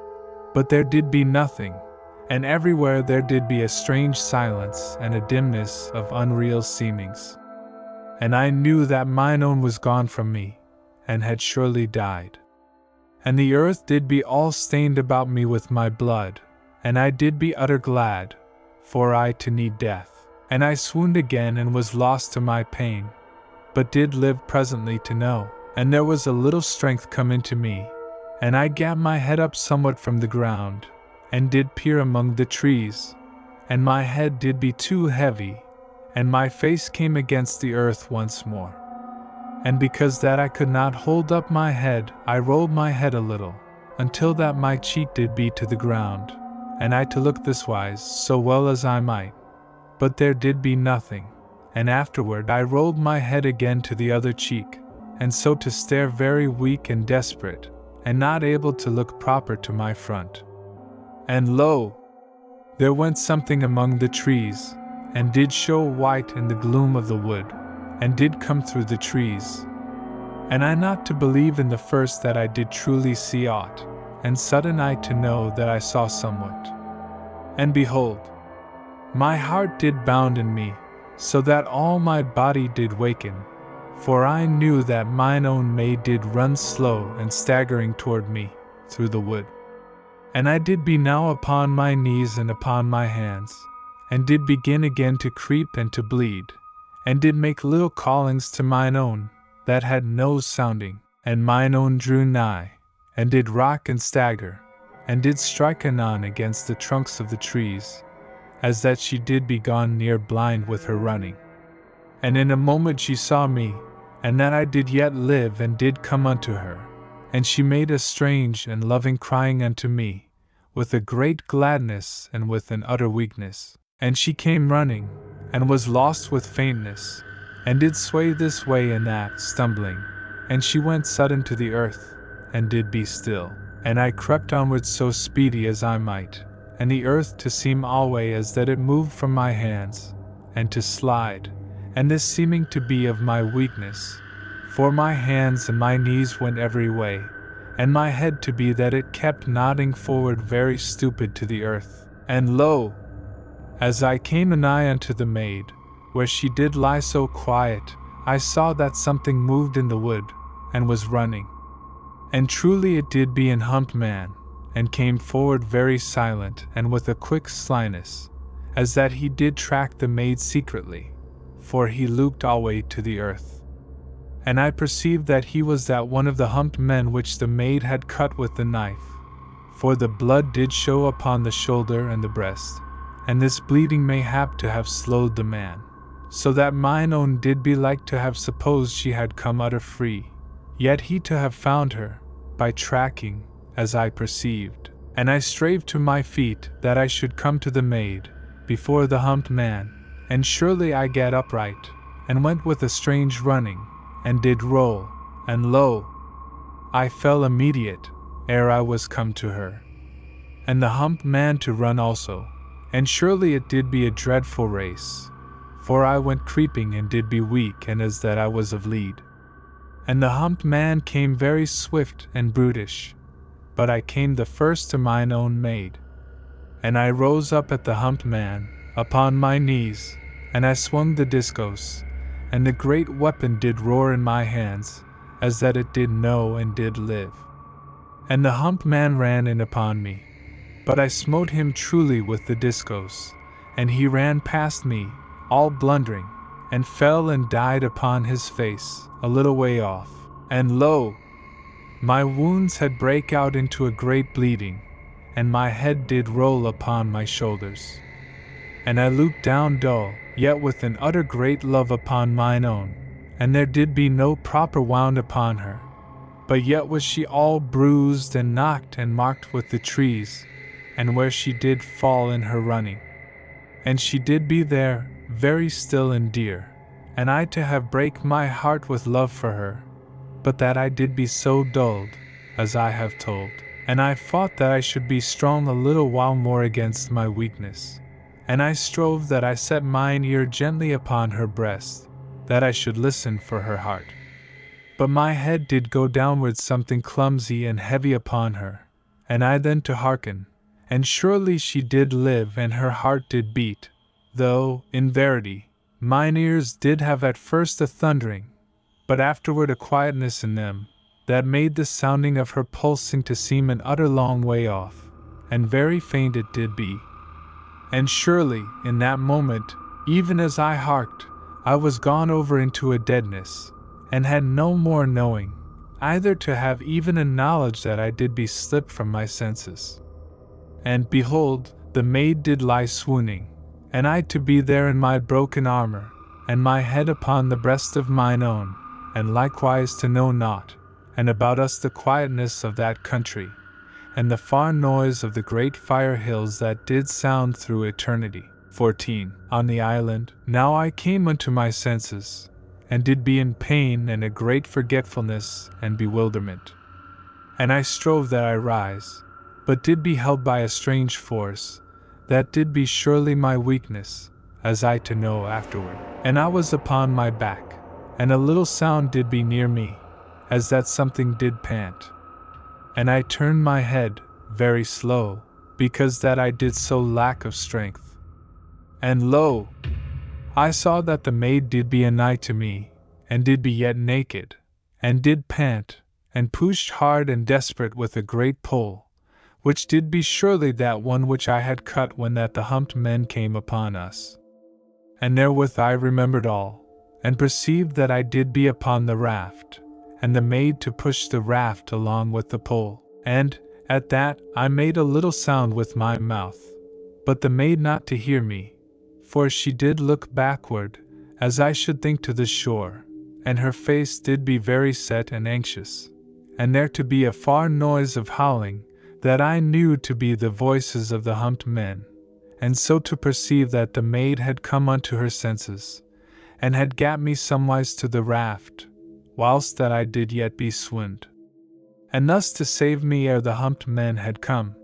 but there did be nothing, and everywhere there did be a strange silence and a dimness of unreal seemings. And I knew that mine own was gone from me, and had surely died. And the earth did be all stained about me with my blood, and I did be utter glad, for I to need death. And I swooned again and was lost to my pain, but did live presently to know, and there was a little strength come into me, and I gat my head up somewhat from the ground, and did peer among the trees, and my head did be too heavy, and my face came against the earth once more. And because that I could not hold up my head, I rolled my head a little, until that my cheek did be to the ground, and I to look this wise so well as I might, but there did be nothing, and afterward I rolled my head again to the other cheek, and so to stare very weak and desperate, and not able to look proper to my front. And lo! There went something among the trees, and did show white in the gloom of the wood, and did come through the trees. And I not to believe in the first that I did truly see aught, and sudden I to know that I saw somewhat. And behold, my heart did bound in me, so that all my body did waken, for I knew that mine own maid did run slow and staggering toward me, through the wood. And I did be now upon my knees and upon my hands, and did begin again to creep and to bleed, and did make little callings to mine own, that had no sounding, and mine own drew nigh, and did rock and stagger, and did strike anon against the trunks of the trees, as that she did be gone near blind with her running. And in a moment she saw me, and that I did yet live, and did come unto her, and she made a strange and loving crying unto me, with a great gladness and with an utter weakness. And she came running, and was lost with faintness, and did sway this way and that, stumbling, and she went sudden to the earth, and did be still. And I crept onward so speedy as I might, and the earth to seem alway as that it moved from my hands, and to slide, and this seeming to be of my weakness, for my hands and my knees went every way, and my head to be that it kept nodding forward very stupid to the earth. And lo! As I came anigh unto the maid, where she did lie so quiet, I saw that something moved in the wood, and was running. And truly it did be an humped man, and came forward very silent and with a quick slyness, as that he did track the maid secretly, for he looked alway to the earth. And I perceived that he was that one of the humped men which the maid had cut with the knife, for the blood did show upon the shoulder and the breast, and this bleeding mayhap to have slowed the man, so that mine own did be like to have supposed she had come utter free, yet he to have found her, by tracking, as I perceived. And I straved to my feet that I should come to the maid, before the humped man, and surely I gat upright, and went with a strange running, and did roll, and lo! I fell immediate, ere I was come to her. And the humped man to run also, and surely it did be a dreadful race, for I went creeping and did be weak and as that I was of lead. And the humped man came very swift and brutish, but I came the first to mine own maid. And I rose up at the humped man, upon my knees, and I swung the discos, and the great weapon did roar in my hands, as that it did know and did live. And the humped man ran in upon me, but I smote him truly with the discos, and he ran past me, all blundering, and fell and died upon his face, a little way off. And lo! My wounds had brake out into a great bleeding, and my head did roll upon my shoulders. And I looked down dull, yet with an utter great love upon mine own, and there did be no proper wound upon her, but yet was she all bruised and knocked and marked with the trees, and where she did fall in her running. And she did be there, very still and dear, and I to have brake my heart with love for her, but that I did be so dulled, as I have told, and I fought that I should be strong a little while more against my weakness, and I strove that I set mine ear gently upon her breast, that I should listen for her heart. But my head did go downward something clumsy and heavy upon her, and I then to hearken, and surely she did live and her heart did beat, though, in verity, mine ears did have at first a thundering, but afterward a quietness in them, that made the sounding of her pulsing to seem an utter long way off, and very faint it did be. And surely, in that moment, even as I harked, I was gone over into a deadness, and had no more knowing, either to have even a knowledge that I did be slipped from my senses. And behold, the maid did lie swooning, and I to be there in my broken armor, and my head upon the breast of mine own, and likewise to know naught, and about us the quietness of that country, and the far noise of the great fire hills that did sound through eternity. 14. On the island, now I came unto my senses, and did be in pain and a great forgetfulness and bewilderment. And I strove that I rise, but did be held by a strange force, that did be surely my weakness, as I to know afterward. And I was upon my back, and a little sound did be near me, as that something did pant. And I turned my head, very slow, because that I did so lack of strength. And lo! I saw that the maid did be anigh to me, and did be yet naked, and did pant, and pushed hard and desperate with a great pull, which did be surely that one which I had cut when that the humped men came upon us. And therewith I remembered all, and perceived that I did be upon the raft, and the maid to push the raft along with the pole. And, at that, I made a little sound with my mouth, but the maid not to hear me, for she did look backward, as I should think to the shore, and her face did be very set and anxious, and there to be a far noise of howling, that I knew to be the voices of the humped men, and so to perceive that the maid had come unto her senses, and had gat me somewise to the raft, whilst that I did yet be swooned, and thus to save me ere the humped men had come.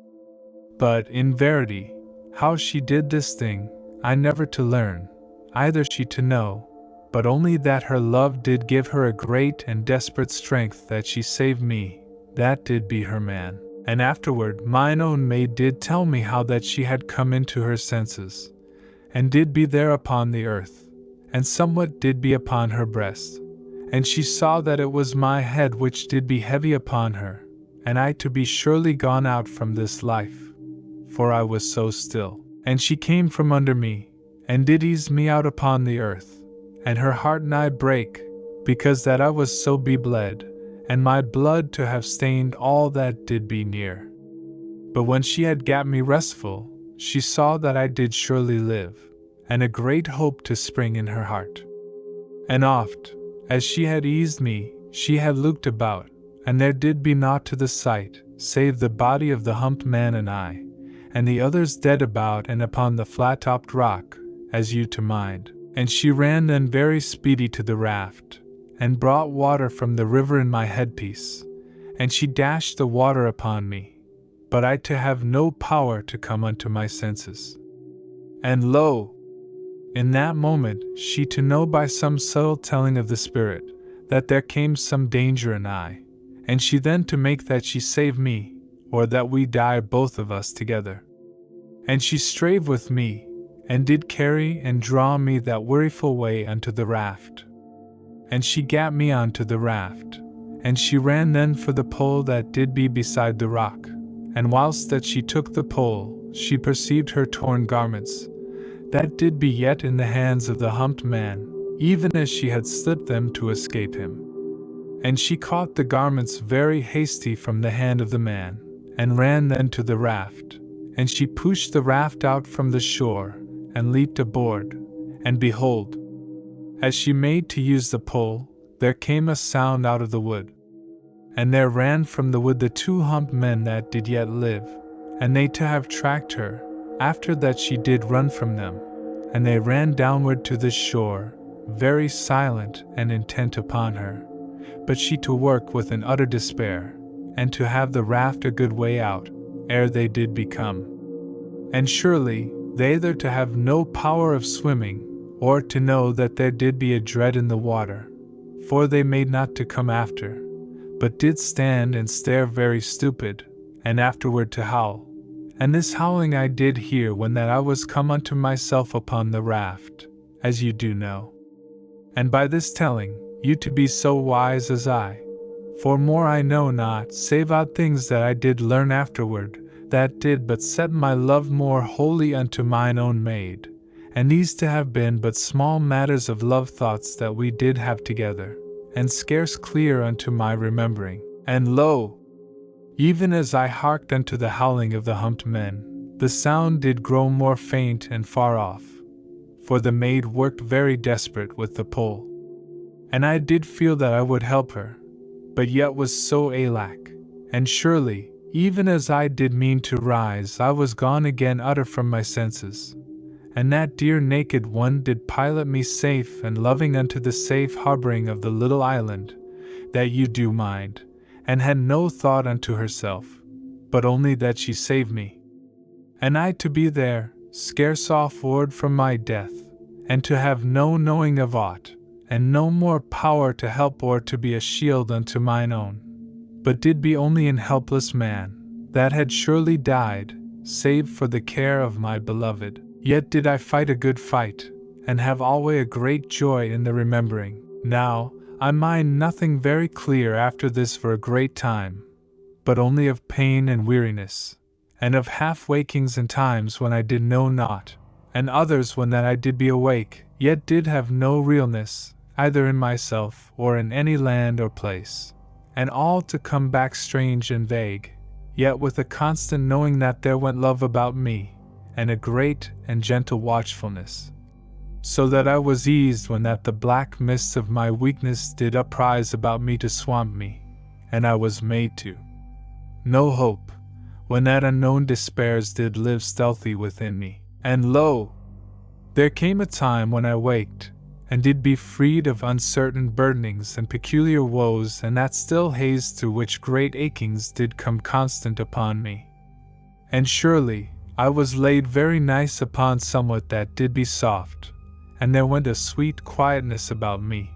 But, in verity, how she did this thing, I never to learn, either she to know, but only that her love did give her a great and desperate strength that she saved me, that did be her man. And afterward mine own maid did tell me how that she had come into her senses, and did be there upon the earth, and somewhat did be upon her breast, and she saw that it was my head which did be heavy upon her, and I to be surely gone out from this life, for I was so still. And she came from under me, and did ease me out upon the earth, and her heart nigh brake, because that I was so bebled, and my blood to have stained all that did be near. But when she had gat me restful, she saw that I did surely live, and a great hope to spring in her heart. And oft, as she had eased me, she had looked about, and there did be naught to the sight, save the body of the humped man and I, and the others dead about and upon the flat-topped rock, as you to mind. And she ran then very speedy to the raft, and brought water from the river in my headpiece, and she dashed the water upon me, but I to have no power to come unto my senses. And lo! In that moment she to know by some subtle telling of the Spirit, that there came some danger and and she then to make that she save me, or that we die both of us together. And she strave with me, and did carry and draw me that weariful way unto the raft. And she gat me unto the raft, and she ran then for the pole that did be beside the rock, and whilst that she took the pole, she perceived her torn garments, that did be yet in the hands of the humped man, even as she had slipped them to escape him. And she caught the garments very hasty from the hand of the man, and ran then to the raft, and she pushed the raft out from the shore, and leaped aboard, and behold, as she made to use the pole, there came a sound out of the wood. And there ran from the wood the 2 humped men that did yet live, and they to have tracked her, after that she did run from them, and they ran downward to the shore, very silent and intent upon her, but she to work with an utter despair, and to have the raft a good way out, ere they did become. And surely, they there to have no power of swimming, or to know that there did be a dread in the water, for they made not to come after, but did stand and stare very stupid, and afterward to howl. And this howling I did hear when that I was come unto myself upon the raft, as you do know. And by this telling, you to be so wise as I. For more I know not, save odd things that I did learn afterward, that did but set my love more wholly unto mine own maid, and these to have been but small matters of love thoughts that we did have together, and scarce clear unto my remembering. And lo! Even as I harked unto the howling of the humped men, the sound did grow more faint and far off, for the maid worked very desperate with the pole. And I did feel that I would help her, but yet was so alack, and surely, even as I did mean to rise, I was gone again utter from my senses, and that dear naked one did pilot me safe and loving unto the safe harbouring of the little island, that you do mind, and had no thought unto herself, but only that she saved me. And I to be there, scarce off ward from my death, and to have no knowing of aught, and no more power to help or to be a shield unto mine own, but did be only an helpless man, that had surely died, save for the care of my beloved. Yet did I fight a good fight, and have alway a great joy in the remembering. Now, I mind nothing very clear after this for a great time, but only of pain and weariness, and of half-wakings and times when I did know naught, and others when that I did be awake, yet did have no realness, either in myself or in any land or place, and all to come back strange and vague, yet with a constant knowing that there went love about me, and a great and gentle watchfulness, so that I was eased when that the black mists of my weakness did uprise about me to swamp me, and I was made to no hope, when that unknown despairs did live stealthy within me. And lo! There came a time when I waked, and did be freed of uncertain burdenings and peculiar woes, and that still haze through which great achings did come constant upon me. And surely, I was laid very nice upon somewhat that did be soft, and there went a sweet quietness about me,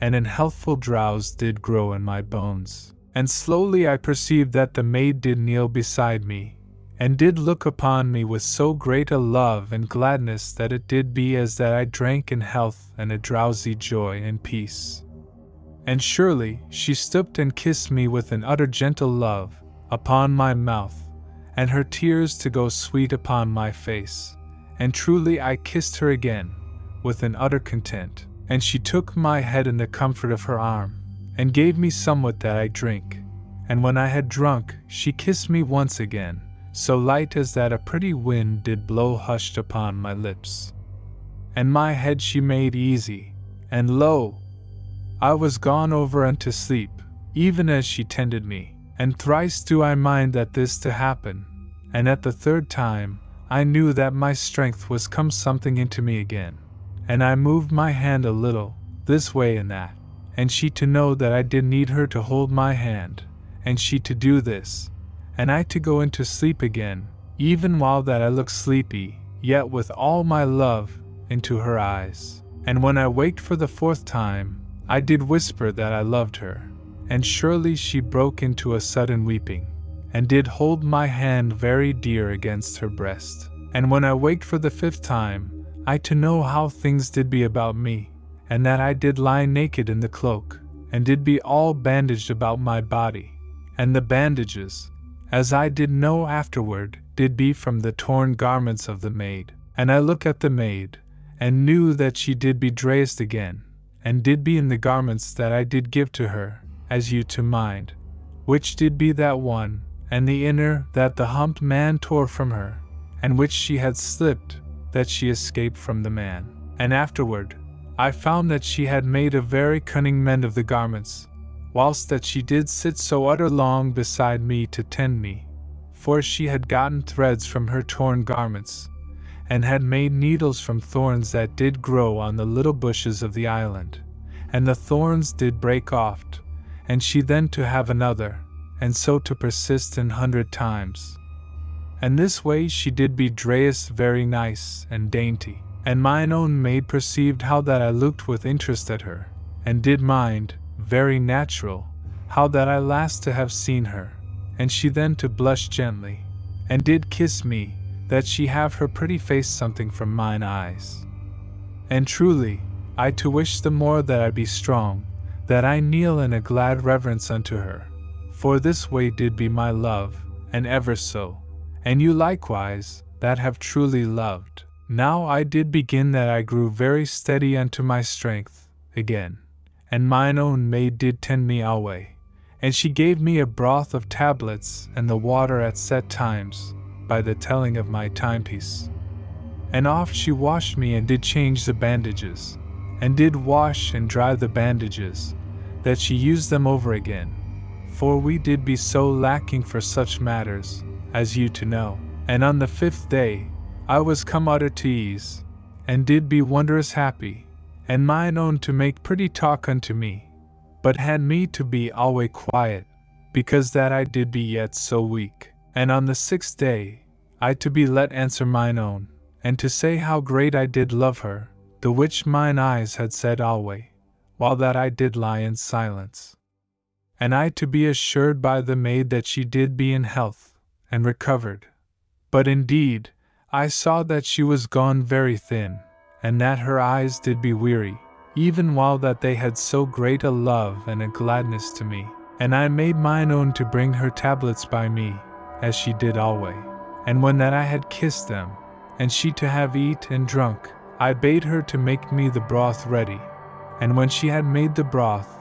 and an healthful drowse did grow in my bones. And slowly I perceived that the maid did kneel beside me, and did look upon me with so great a love and gladness that it did be as that I drank in health and a drowsy joy and peace. And surely she stooped and kissed me with an utter gentle love upon my mouth, and her tears to go sweet upon my face, and truly I kissed her again, with an utter content, and she took my head in the comfort of her arm, and gave me somewhat that I drink, and when I had drunk, she kissed me once again, so light as that a pretty wind did blow hushed upon my lips. And my head she made easy, and lo! I was gone over unto sleep, even as she tended me, and thrice do I mind that this to happen, and at the third time, I knew that my strength was come something into me again, and I moved my hand a little, this way and that, and she to know that I did need her to hold my hand, and she to do this, and I to go into sleep again, even while that I looked sleepy, yet with all my love, into her eyes. And when I waked for the fourth time, I did whisper that I loved her, and surely she broke into a sudden weeping, and did hold my hand very dear against her breast. And when I waked for the 5th time, I to know how things did be about me, and that I did lie naked in the cloak, and did be all bandaged about my body, and the bandages, as I did know afterward, did be from the torn garments of the maid. And I looked at the maid, and knew that she did be dressed again, and did be in the garments that I did give to her, as you to mind, which did be that one, and the inner that the humped man tore from her, and which she had slipped, that she escaped from the man. And afterward, I found that she had made a very cunning mend of the garments, whilst that she did sit so utter long beside me to tend me, for she had gotten threads from her torn garments, and had made needles from thorns that did grow on the little bushes of the island, and the thorns did break oft, and she then to have another, and so to persist 100 times. And this way she did be dressed very nice and dainty. And mine own maid perceived how that I looked with interest at her, and did mind, very natural, how that I last to have seen her, and she then to blush gently, and did kiss me, that she have her pretty face something from mine eyes. And truly, I to wish the more that I be strong, that I kneel in a glad reverence unto her, for this way did be my love, and ever so, and you likewise, that have truly loved. Now I did begin that I grew very steady unto my strength, again, and mine own maid did tend me alway, and she gave me a broth of tablets and the water at set times, by the telling of my timepiece. And oft she washed me and did change the bandages, and did wash and dry the bandages, that she used them over again, for we did be so lacking for such matters, as you to know. And on the 5th day, I was come utter to ease, and did be wondrous happy, and mine own to make pretty talk unto me, but had me to be alway quiet, because that I did be yet so weak. And on the 6th day, I to be let answer mine own, and to say how great I did love her, the which mine eyes had said alway, while that I did lie in silence. And I to be assured by the maid that she did be in health, and recovered. But indeed, I saw that she was gone very thin, and that her eyes did be weary, even while that they had so great a love and a gladness to me. And I made mine own to bring her tablets by me, as she did alway. And when that I had kissed them, and she to have eat and drunk, I bade her to make me the broth ready. And when she had made the broth,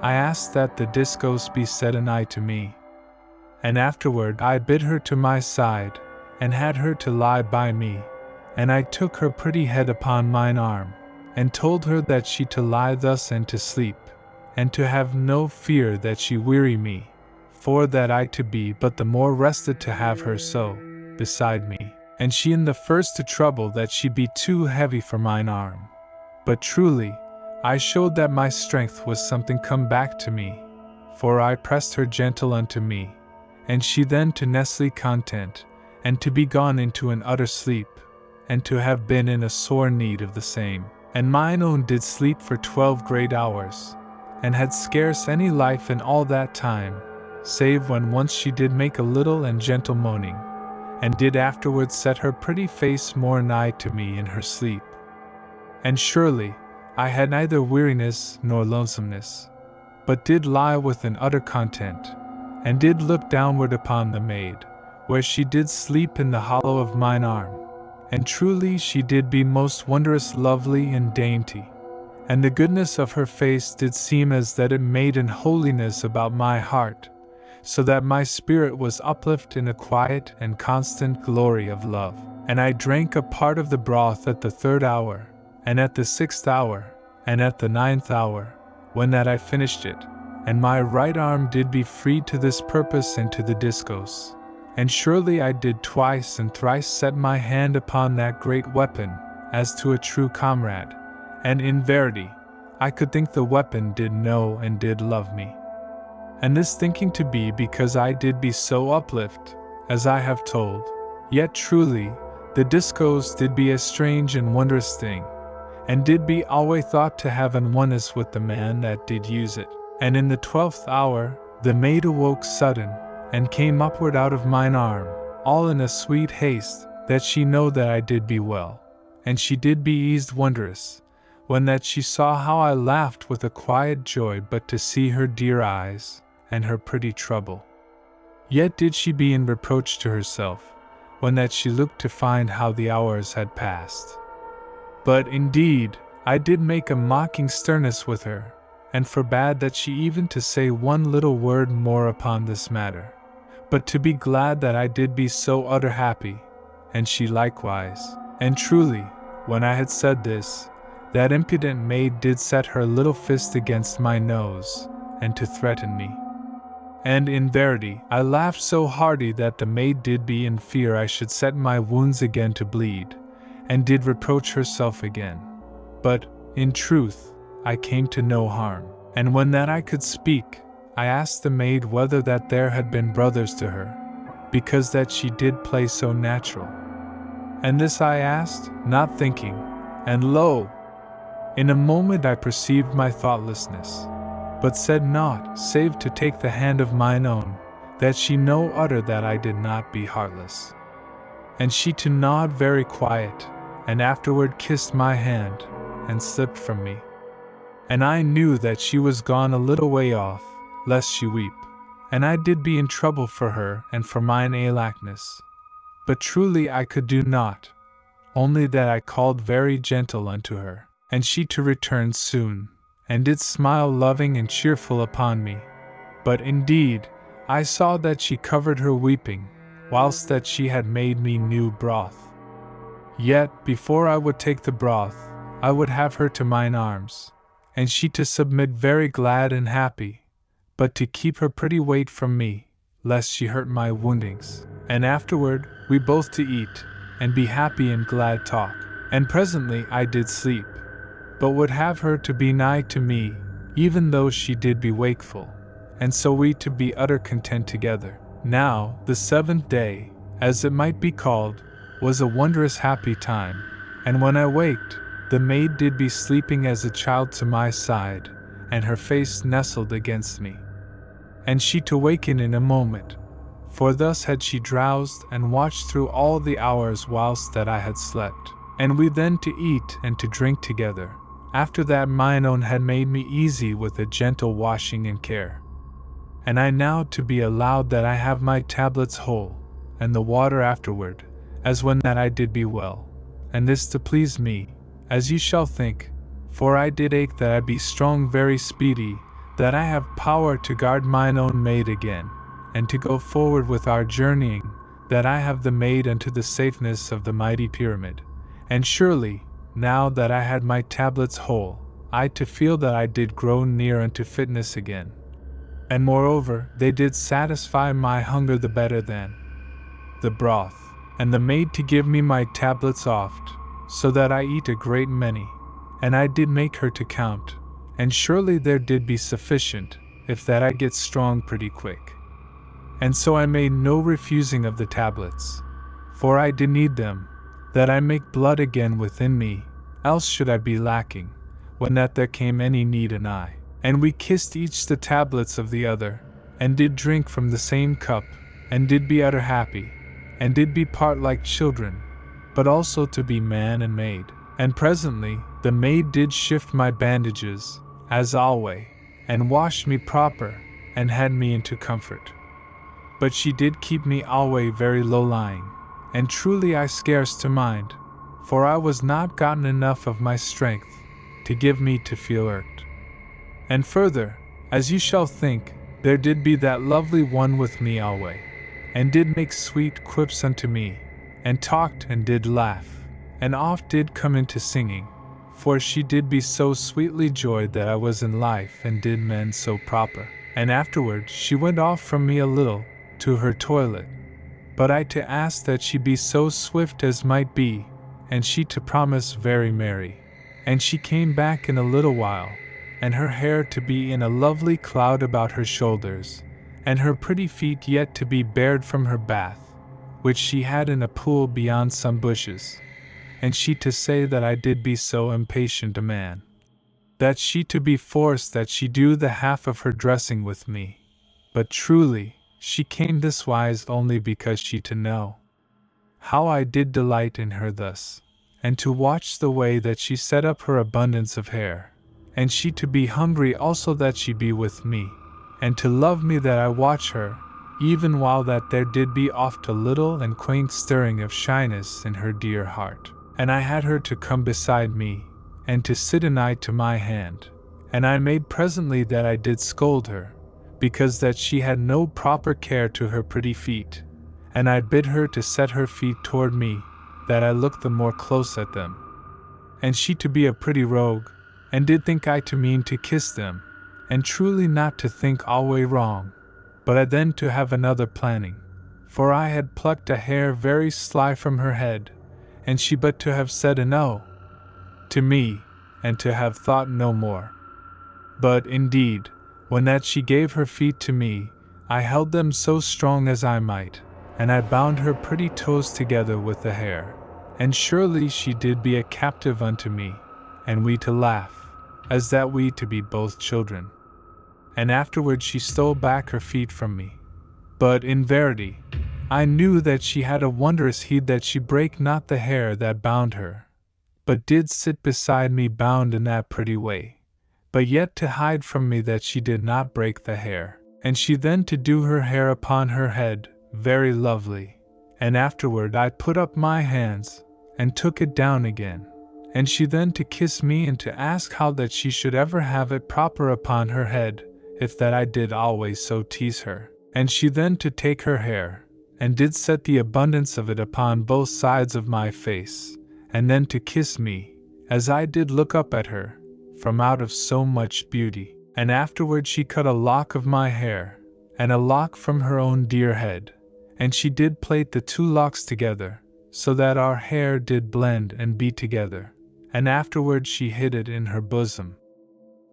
I asked that the discourse be said anigh to me. And afterward I bid her to my side, and had her to lie by me, and I took her pretty head upon mine arm, and told her that she to lie thus and to sleep, and to have no fear that she weary me, for that I to be but the more rested to have her so, beside me, and she in the first to trouble that she be too heavy for mine arm. But truly, I showed that my strength was something come back to me, for I pressed her gentle unto me, and she then to nestle content, and to be gone into an utter sleep, and to have been in a sore need of the same. And mine own did sleep for 12 great hours, and had scarce any life in all that time, save when once she did make a little and gentle moaning, and did afterwards set her pretty face more nigh to me in her sleep. And surely, I had neither weariness nor lonesomeness, but did lie with an utter content, and did look downward upon the maid, where she did sleep in the hollow of mine arm, and truly she did be most wondrous lovely and dainty, and the goodness of her face did seem as that it made an holiness about my heart, so that my spirit was uplift in a quiet and constant glory of love. And I drank a part of the broth at the 3rd hour, and at the 6th hour, and at the 9th hour, when that I finished it, and my right arm did be freed to this purpose and to the discourse. And surely I did twice and thrice set my hand upon that great weapon, as to a true comrade, and in verity, I could think the weapon did know and did love me. And this thinking to be because I did be so uplift, as I have told, yet truly, the discourse did be a strange and wondrous thing, and did be always thought to have an oneness with the man that did use it. And in the 12th hour, the maid awoke sudden, and came upward out of mine arm, all in a sweet haste, that she know that I did be well, and she did be eased wondrous, when that she saw how I laughed with a quiet joy but to see her dear eyes, and her pretty trouble. Yet did she be in reproach to herself, when that she looked to find how the hours had passed. But indeed, I did make a mocking sternness with her, and forbade that she even to say one little word more upon this matter, but to be glad that I did be so utter happy, and she likewise. And truly, when I had said this, that impudent maid did set her little fist against my nose, and to threaten me. And in verity, I laughed so hearty that the maid did be in fear I should set my wounds again to bleed, and did reproach herself again. But, in truth, I came to no harm, and when that I could speak, I asked the maid whether that there had been brothers to her, because that she did play so natural. And this I asked, not thinking, and lo! In a moment I perceived my thoughtlessness, but said naught, save to take the hand of mine own, that she know utter that I did not be heartless. And she to nod very quiet, and afterward kissed my hand, and slipped from me. And I knew that she was gone a little way off, lest she weep, and I did be in trouble for her and for mine alackness. But truly I could do naught, only that I called very gentle unto her, and she to return soon, and did smile loving and cheerful upon me. But indeed, I saw that she covered her weeping, whilst that she had made me new broth. Yet, before I would take the broth, I would have her to mine arms, and she to submit very glad and happy, but to keep her pretty weight from me, lest she hurt my woundings. And afterward, we both to eat, and be happy and glad talk. And presently I did sleep, but would have her to be nigh to me, even though she did be wakeful, and so we to be utter content together. Now, the 7th day, as it might be called, was a wondrous happy time, and when I waked, the maid did be sleeping as a child to my side, and her face nestled against me. And she to waken in a moment, for thus had she drowsed and watched through all the hours whilst that I had slept. And we then to eat and to drink together. After that mine own had made me easy with a gentle washing and care. And I now to be allowed that I have my tablets whole, and the water afterward, as when that I did be well. And this to please me, as ye shall think, for I did ache that I be strong very speedy, that I have power to guard mine own maid again, and to go forward with our journeying, that I have the maid unto the safeness of the mighty pyramid. And surely, now that I had my tablets whole, I to feel that I did grow near unto fitness again. And moreover, they did satisfy my hunger the better than the broth, and the maid to give me my tablets oft, so that I eat a great many, and I did make her to count, and surely there did be sufficient, if that I get strong pretty quick. And so I made no refusing of the tablets, for I did need them, that I make blood again within me, else should I be lacking, when that there came any need anigh. And we kissed each the tablets of the other, and did drink from the same cup, and did be utter happy, and did be part like children, but also to be man and maid. And presently, the maid did shift my bandages, as alway, and washed me proper, and had me into comfort. But she did keep me alway very low-lying, and truly I scarce to mind, for I was not gotten enough of my strength, to give me to feel irked. And further, as you shall think, there did be that lovely one with me alway, and did make sweet quips unto me, and talked and did laugh, and oft did come into singing, for she did be so sweetly joyed that I was in life and did mend so proper. And afterward she went off from me a little, to her toilet, but I to ask that she be so swift as might be, and she to promise very merry. And she came back in a little while, and her hair to be in a lovely cloud about her shoulders, and her pretty feet yet to be bared from her bath, which she had in a pool beyond some bushes. and she to say that I did be so impatient a man, that she to be forced that she do the half of her dressing with me. But truly, she came this wise only because she to know how I did delight in her thus, and to watch the way that she set up her abundance of hair, and she to be hungry also that she be with me, and to love me that I watch her, even while that there did be oft a little and quaint stirring of shyness in her dear heart, and I had her to come beside me, and to sit an eye to my hand, and I made presently that I did scold her, because that she had no proper care to her pretty feet, and I bid her to set her feet toward me, that I looked the more close at them. And she to be a pretty rogue, and did think I to mean to kiss them, and truly not to think alway wrong, but I then to have another planning, for I had plucked a hair very sly from her head, and she but to have said an "oh" to me, and to have thought no more. But indeed, when that she gave her feet to me, I held them so strong as I might, and I bound her pretty toes together with the hair, and surely she did be a captive unto me, and we to laugh, as that we to be both children. And afterward she stole back her feet from me. But in verity, I knew that she had a wondrous heed that she brake not the hair that bound her, but did sit beside me bound in that pretty way, but yet to hide from me that she did not break the hair, and she then to do her hair upon her head, very lovely, and afterward I put up my hands, and took it down again, and she then to kiss me and to ask how that she should ever have it proper upon her head, if that I did always so tease her, and she then to take her hair, and did set the abundance of it upon both sides of my face, and then to kiss me, as I did look up at her, from out of so much beauty, and afterward she cut a lock of my hair, and a lock from her own dear head, and she did plait the two locks together, so that our hair did blend and be together, and afterward she hid it in her bosom.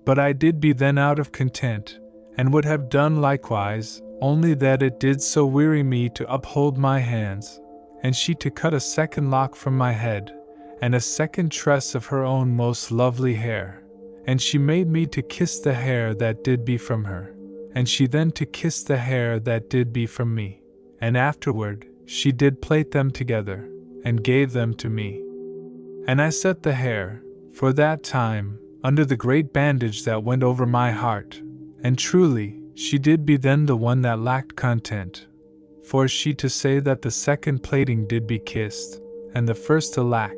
But I did be then out of content, and would have done likewise, only that it did so weary me to uphold my hands, and she to cut a second lock from my head, and a second tress of her own most lovely hair, and she made me to kiss the hair that did be from her, and she then to kiss the hair that did be from me, and afterward she did plait them together, and gave them to me. And I set the hair, for that time, under the great bandage that went over my heart, and truly, she did be then the one that lacked content, for she to say that the second plaiting did be kissed, and the first to lack,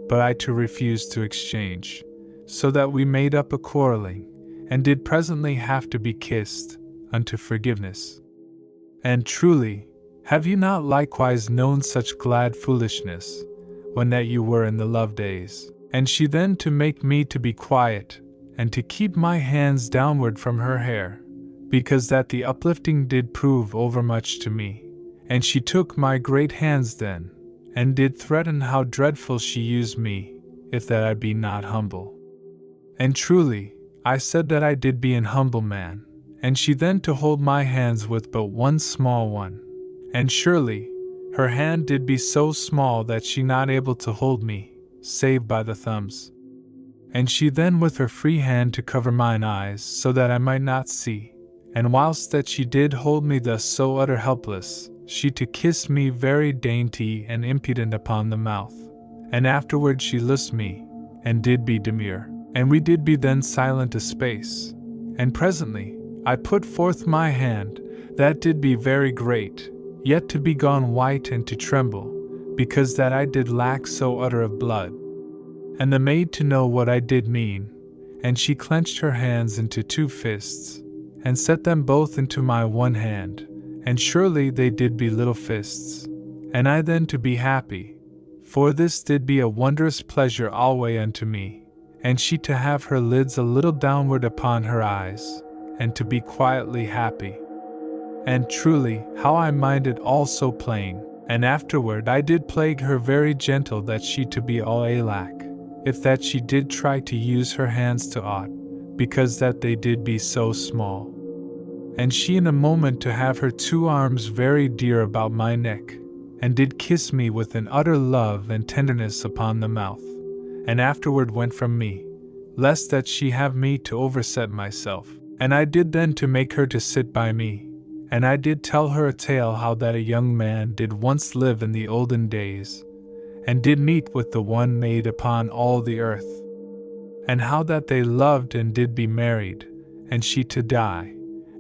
but I to refuse to exchange, so that we made up a quarreling, and did presently have to be kissed, unto forgiveness. And truly, have you not likewise known such glad foolishness, when that you were in the love days? And she then to make me to be quiet, and to keep my hands downward from her hair, because that the uplifting did prove overmuch to me, and she took my great hands then, and did threaten how dreadful she used me, if that I be not humble. And truly, I said that I did be an humble man, and she then to hold my hands with but one small one, and surely, her hand did be so small that she not able to hold me, save by the thumbs. And she then with her free hand to cover mine eyes, so that I might not see, and whilst that she did hold me thus so utter helpless, she to kiss me very dainty and impudent upon the mouth, and afterward she loosed me, and did be demure, and we did be then silent a space, and presently, I put forth my hand, that did be very great, yet to be gone white and to tremble, because that I did lack so utter of blood. And the maid to know what I did mean, and she clenched her hands into two fists, and set them both into my one hand, and surely they did be little fists, and I then to be happy, for this did be a wondrous pleasure alway unto me, and she to have her lids a little downward upon her eyes, and to be quietly happy. And truly, how I minded all so plain, and afterward I did plague her very gentle that she to be all alack, if that she did try to use her hands to aught, because that they did be so small. And she in a moment to have her two arms very dear about my neck, and did kiss me with an utter love and tenderness upon the mouth, and afterward went from me, lest that she have me to overset myself. And I did then to make her to sit by me, and I did tell her a tale how that a young man did once live in the olden days, and did meet with the one maid upon all the earth, and how that they loved and did be married, and she to die,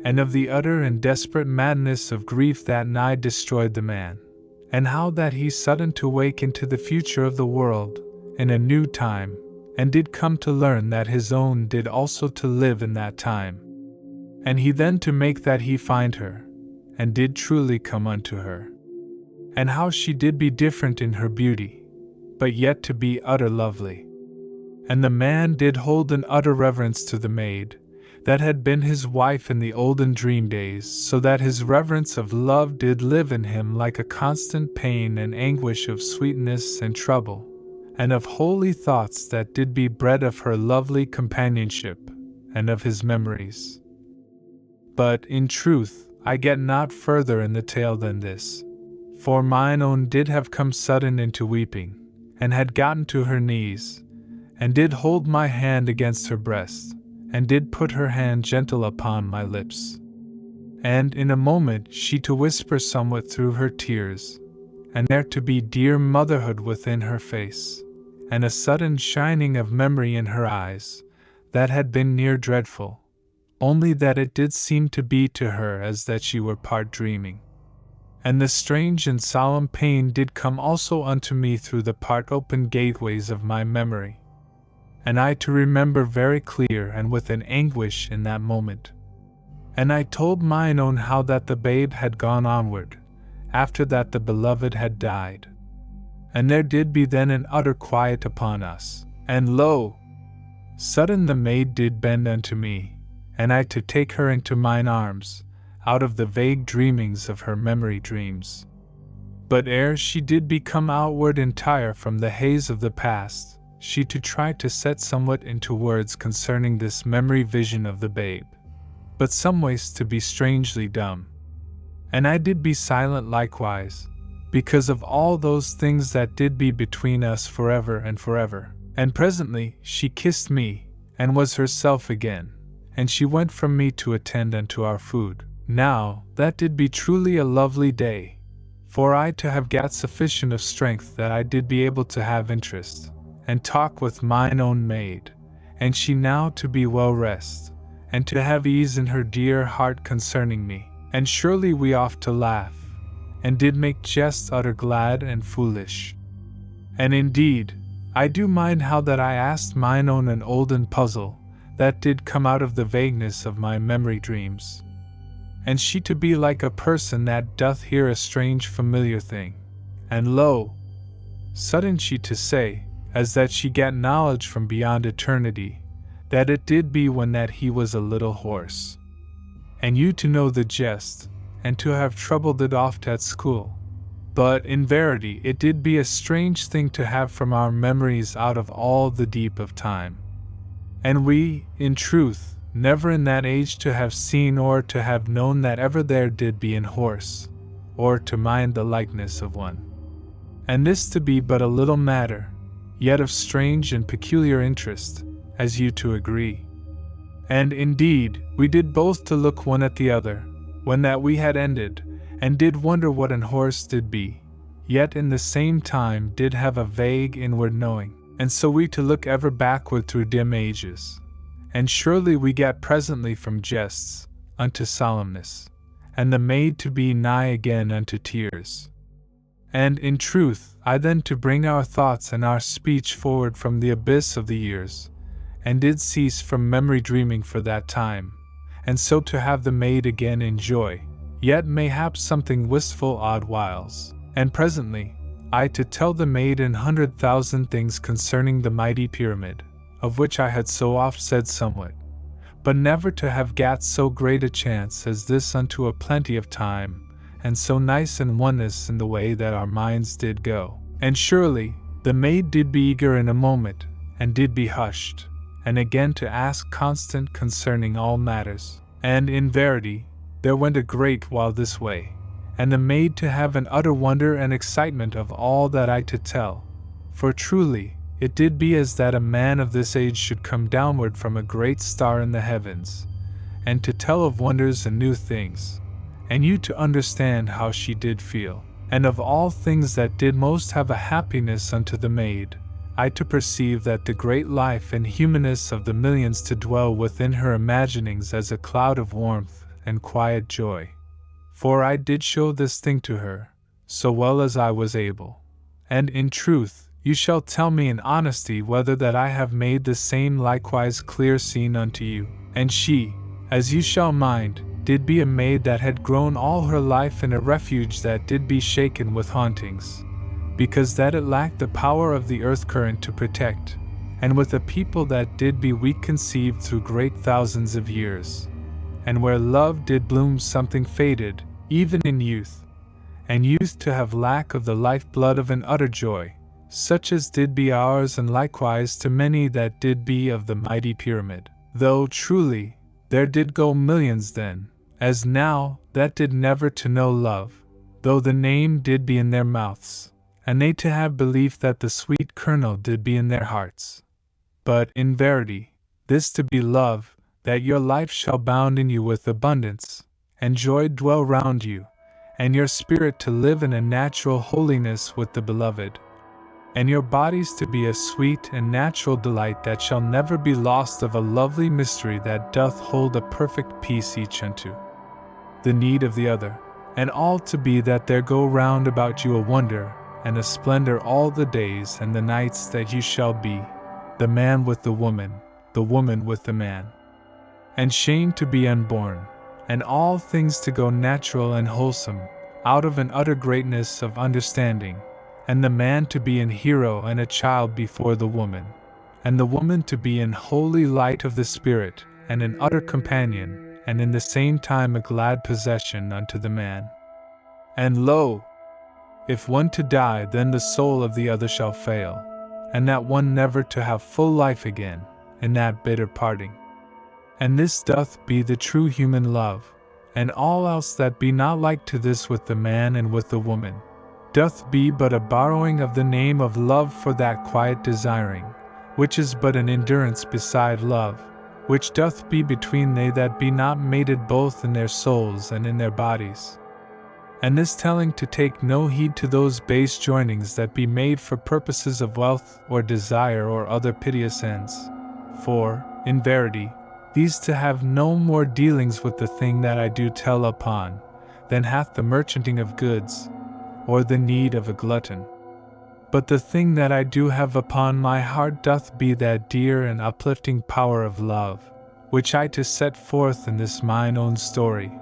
and of the utter and desperate madness of grief that nigh destroyed the man, and how that he sudden to wake into the future of the world, in a new time, and did come to learn that his own did also to live in that time. And he then to make that he find her, and did truly come unto her. And how she did be different in her beauty, but yet to be utter lovely. And the man did hold an utter reverence to the maid, that had been his wife in the olden dream days, so that his reverence of love did live in him like a constant pain and anguish of sweetness and trouble, and of holy thoughts that did be bred of her lovely companionship, and of his memories. But, in truth, I get not further in the tale than this, for mine own did have come sudden into weeping, and had gotten to her knees, and did hold my hand against her breast, and did put her hand gentle upon my lips. And in a moment she to whisper somewhat through her tears, and there to be dear motherhood within her face, and a sudden shining of memory in her eyes, that had been near dreadful, only that it did seem to be to her as that she were part dreaming. And the strange and solemn pain did come also unto me through the part open gateways of my memory, and I to remember very clear and with an anguish in that moment. And I told mine own how that the babe had gone onward, after that the beloved had died. And there did be then an utter quiet upon us, and lo! Sudden the maid did bend unto me, and I to take her into mine arms, out of the vague dreamings of her memory dreams. But ere she did become outward entire from the haze of the past, she to try to set somewhat into words concerning this memory vision of the babe, but someways to be strangely dumb. And I did be silent likewise, because of all those things that did be between us forever and forever. And presently she kissed me, and was herself again, and she went from me to attend unto our food. Now, that did be truly a lovely day, for I to have got sufficient of strength that I did be able to have interest, and talk with mine own maid, and she now to be well rest, and to have ease in her dear heart concerning me, and surely we oft to laugh, and did make jests utter glad and foolish. And indeed, I do mind how that I asked mine own an olden puzzle, that did come out of the vagueness of my memory dreams. And she to be like a person that doth hear a strange familiar thing, and lo! Sudden she to say, as that she gat knowledge from beyond eternity, that it did be when that he was a little horse. And you to know the jest, and to have troubled it oft at school. But in verity it did be a strange thing to have from our memories out of all the deep of time. And we, in truth, never in that age to have seen or to have known that ever there did be an horse, or to mind the likeness of one. And this to be but a little matter, yet of strange and peculiar interest, as you to agree. And indeed, we did both to look one at the other, when that we had ended, and did wonder what an horse did be, yet in the same time did have a vague inward knowing, and so we to look ever backward through dim ages. And surely we gat presently from jests unto solemnness, and the maid to be nigh again unto tears. And in truth, I then to bring our thoughts and our speech forward from the abyss of the years, and did cease from memory dreaming for that time, and so to have the maid again in joy, yet mayhap something wistful odd whiles, and presently, I to tell the maid 100,000 things concerning the mighty pyramid, of which I had so oft said somewhat, but never to have gat so great a chance as this unto a plenty of time, and so nice an oneness in the way that our minds did go. And surely, the maid did be eager in a moment, and did be hushed, and again to ask constant concerning all matters. And in verity, there went a great while this way, and the maid to have an utter wonder and excitement of all that I to tell. For truly, it did be as that a man of this age should come downward from a great star in the heavens, and to tell of wonders and new things, and you to understand how she did feel, and of all things that did most have a happiness unto the maid, I to perceive that the great life and humanness of the millions to dwell within her imaginings as a cloud of warmth and quiet joy. For I did show this thing to her, so well as I was able. And in truth, you shall tell me in honesty whether that I have made the same likewise clear seen unto you. And she, as you shall mind, did be a maid that had grown all her life in a refuge that did be shaken with hauntings, because that it lacked the power of the earth current to protect, and with a people that did be weak conceived through great thousands of years, and where love did bloom something faded, even in youth, and youth to have lack of the life-blood of an utter joy, such as did be ours, and likewise to many that did be of the mighty pyramid. Though truly, there did go millions then, as now, that did never to know love, though the name did be in their mouths, and they to have belief that the sweet kernel did be in their hearts. But, in verity, this to be love, that your life shall bound in you with abundance, and joy dwell round you, and your spirit to live in a natural holiness with the beloved, and your bodies to be a sweet and natural delight that shall never be lost of a lovely mystery that doth hold a perfect peace each unto the need of the other, and all to be that there go round about you a wonder and a splendor all the days and the nights that you shall be, the man with the woman with the man, and shame to be unborn, and all things to go natural and wholesome, out of an utter greatness of understanding, and the man to be an hero and a child before the woman, and the woman to be in holy light of the Spirit, and an utter companion, and in the same time a glad possession unto the man. And lo, if one to die, then the soul of the other shall fail, and that one never to have full life again, in that bitter parting. And this doth be the true human love, and all else that be not like to this with the man and with the woman, doth be but a borrowing of the name of love for that quiet desiring, which is but an endurance beside love, which doth be between they that be not mated both in their souls and in their bodies. And this telling to take no heed to those base joinings that be made for purposes of wealth or desire or other piteous ends. For, in verity, these to have no more dealings with the thing that I do tell upon, than hath the merchanting of goods, or the need of a glutton. But the thing that I do have upon my heart doth be that dear and uplifting power of love, which I to set forth in this mine own story.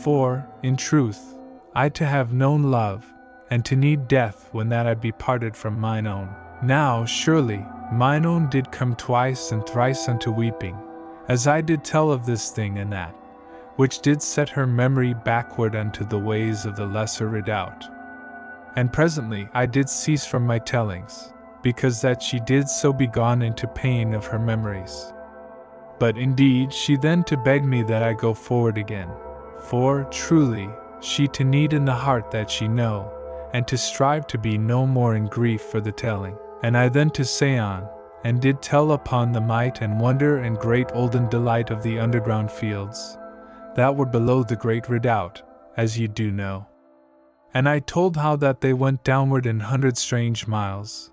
For, in truth, I to have known love, and to need death when that I be parted from mine own. Now, surely, mine own did come twice and thrice unto weeping, as I did tell of this thing and that, which did set her memory backward unto the ways of the lesser redoubt. And presently I did cease from my tellings, because that she did so be gone into pain of her memories. But indeed she then to beg me that I go forward again, for, truly, she to need in the heart that she know, and to strive to be no more in grief for the telling. And I then to say on, and did tell upon the might and wonder and great olden delight of the underground fields, that were below the great redoubt, as you do know. And I told how that they went downward in 100 strange miles,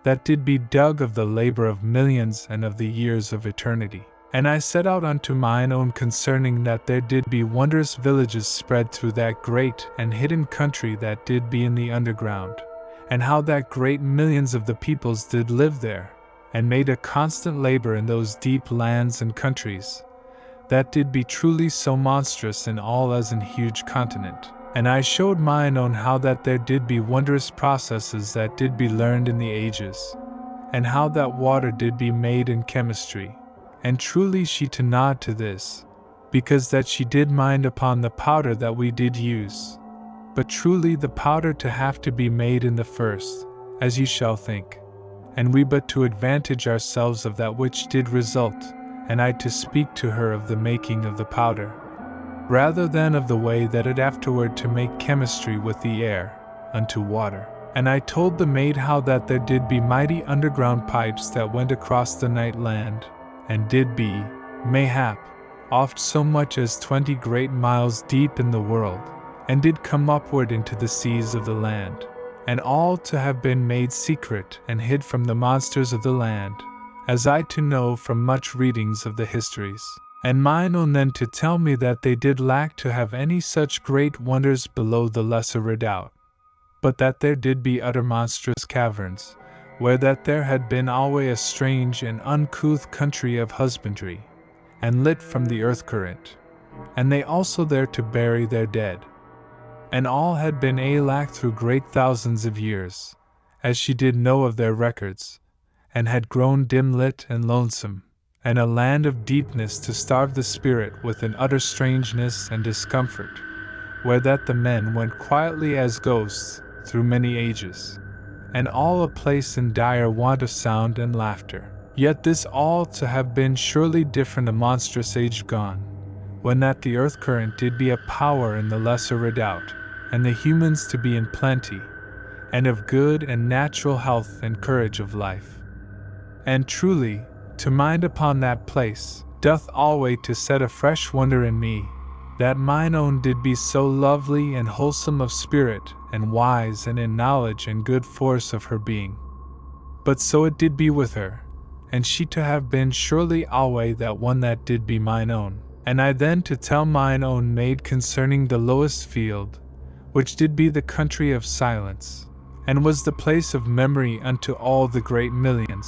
that did be dug of the labor of millions and of the years of eternity. And I set out unto mine own concerning that there did be wondrous villages spread through that great and hidden country that did be in the underground, and how that great millions of the peoples did live there, and made a constant labor in those deep lands and countries, that did be truly so monstrous in all as in huge continent. And I showed mine own how that there did be wondrous processes that did be learned in the ages, and how that water did be made in chemistry, and truly she to nod to this, because that she did mind upon the powder that we did use, but truly the powder to have to be made in the first, as you shall think, and we but to advantage ourselves of that which did result, and I to speak to her of the making of the powder. rather than of the way that it afterward to make chemistry with the air, unto water. And I told the maid how that there did be mighty underground pipes that went across the night land, and did be, mayhap, oft so much as 20 great miles deep in the world, and did come upward into the seas of the land, and all to have been made secret and hid from the monsters of the land, as I to know from much readings of the histories. And mine own then to tell me that they did lack to have any such great wonders below the lesser redoubt, but that there did be utter monstrous caverns, where that there had been alway a strange and uncouth country of husbandry, and lit from the earth current, and they also there to bury their dead. And all had been lack through great thousands of years, as she did know of their records, and had grown dim-lit and lonesome, and a land of deepness to starve the spirit with an utter strangeness and discomfort, where that the men went quietly as ghosts through many ages, and all a place in dire want of sound and laughter. Yet this all to have been surely different a monstrous age gone, when that the earth current did be a power in the lesser redoubt, and the humans to be in plenty, and of good and natural health and courage of life. And truly, to mind upon that place, doth alway to set a fresh wonder in me, that mine own did be so lovely and wholesome of spirit, and wise and in knowledge and good force of her being. But so it did be with her, and she to have been surely alway that one that did be mine own. And I then to tell mine own maid concerning the lowest field, which did be the country of silence, and was the place of memory unto all the great millions,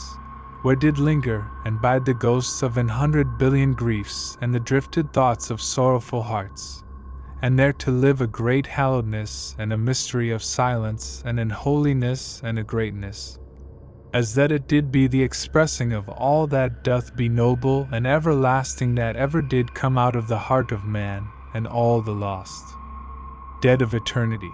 where did linger and bide the ghosts of 100 billion griefs and the drifted thoughts of sorrowful hearts, and there to live a great hallowedness and a mystery of silence and an holiness and a greatness, as that it did be the expressing of all that doth be noble and everlasting that ever did come out of the heart of man, and all the lost dead of eternity,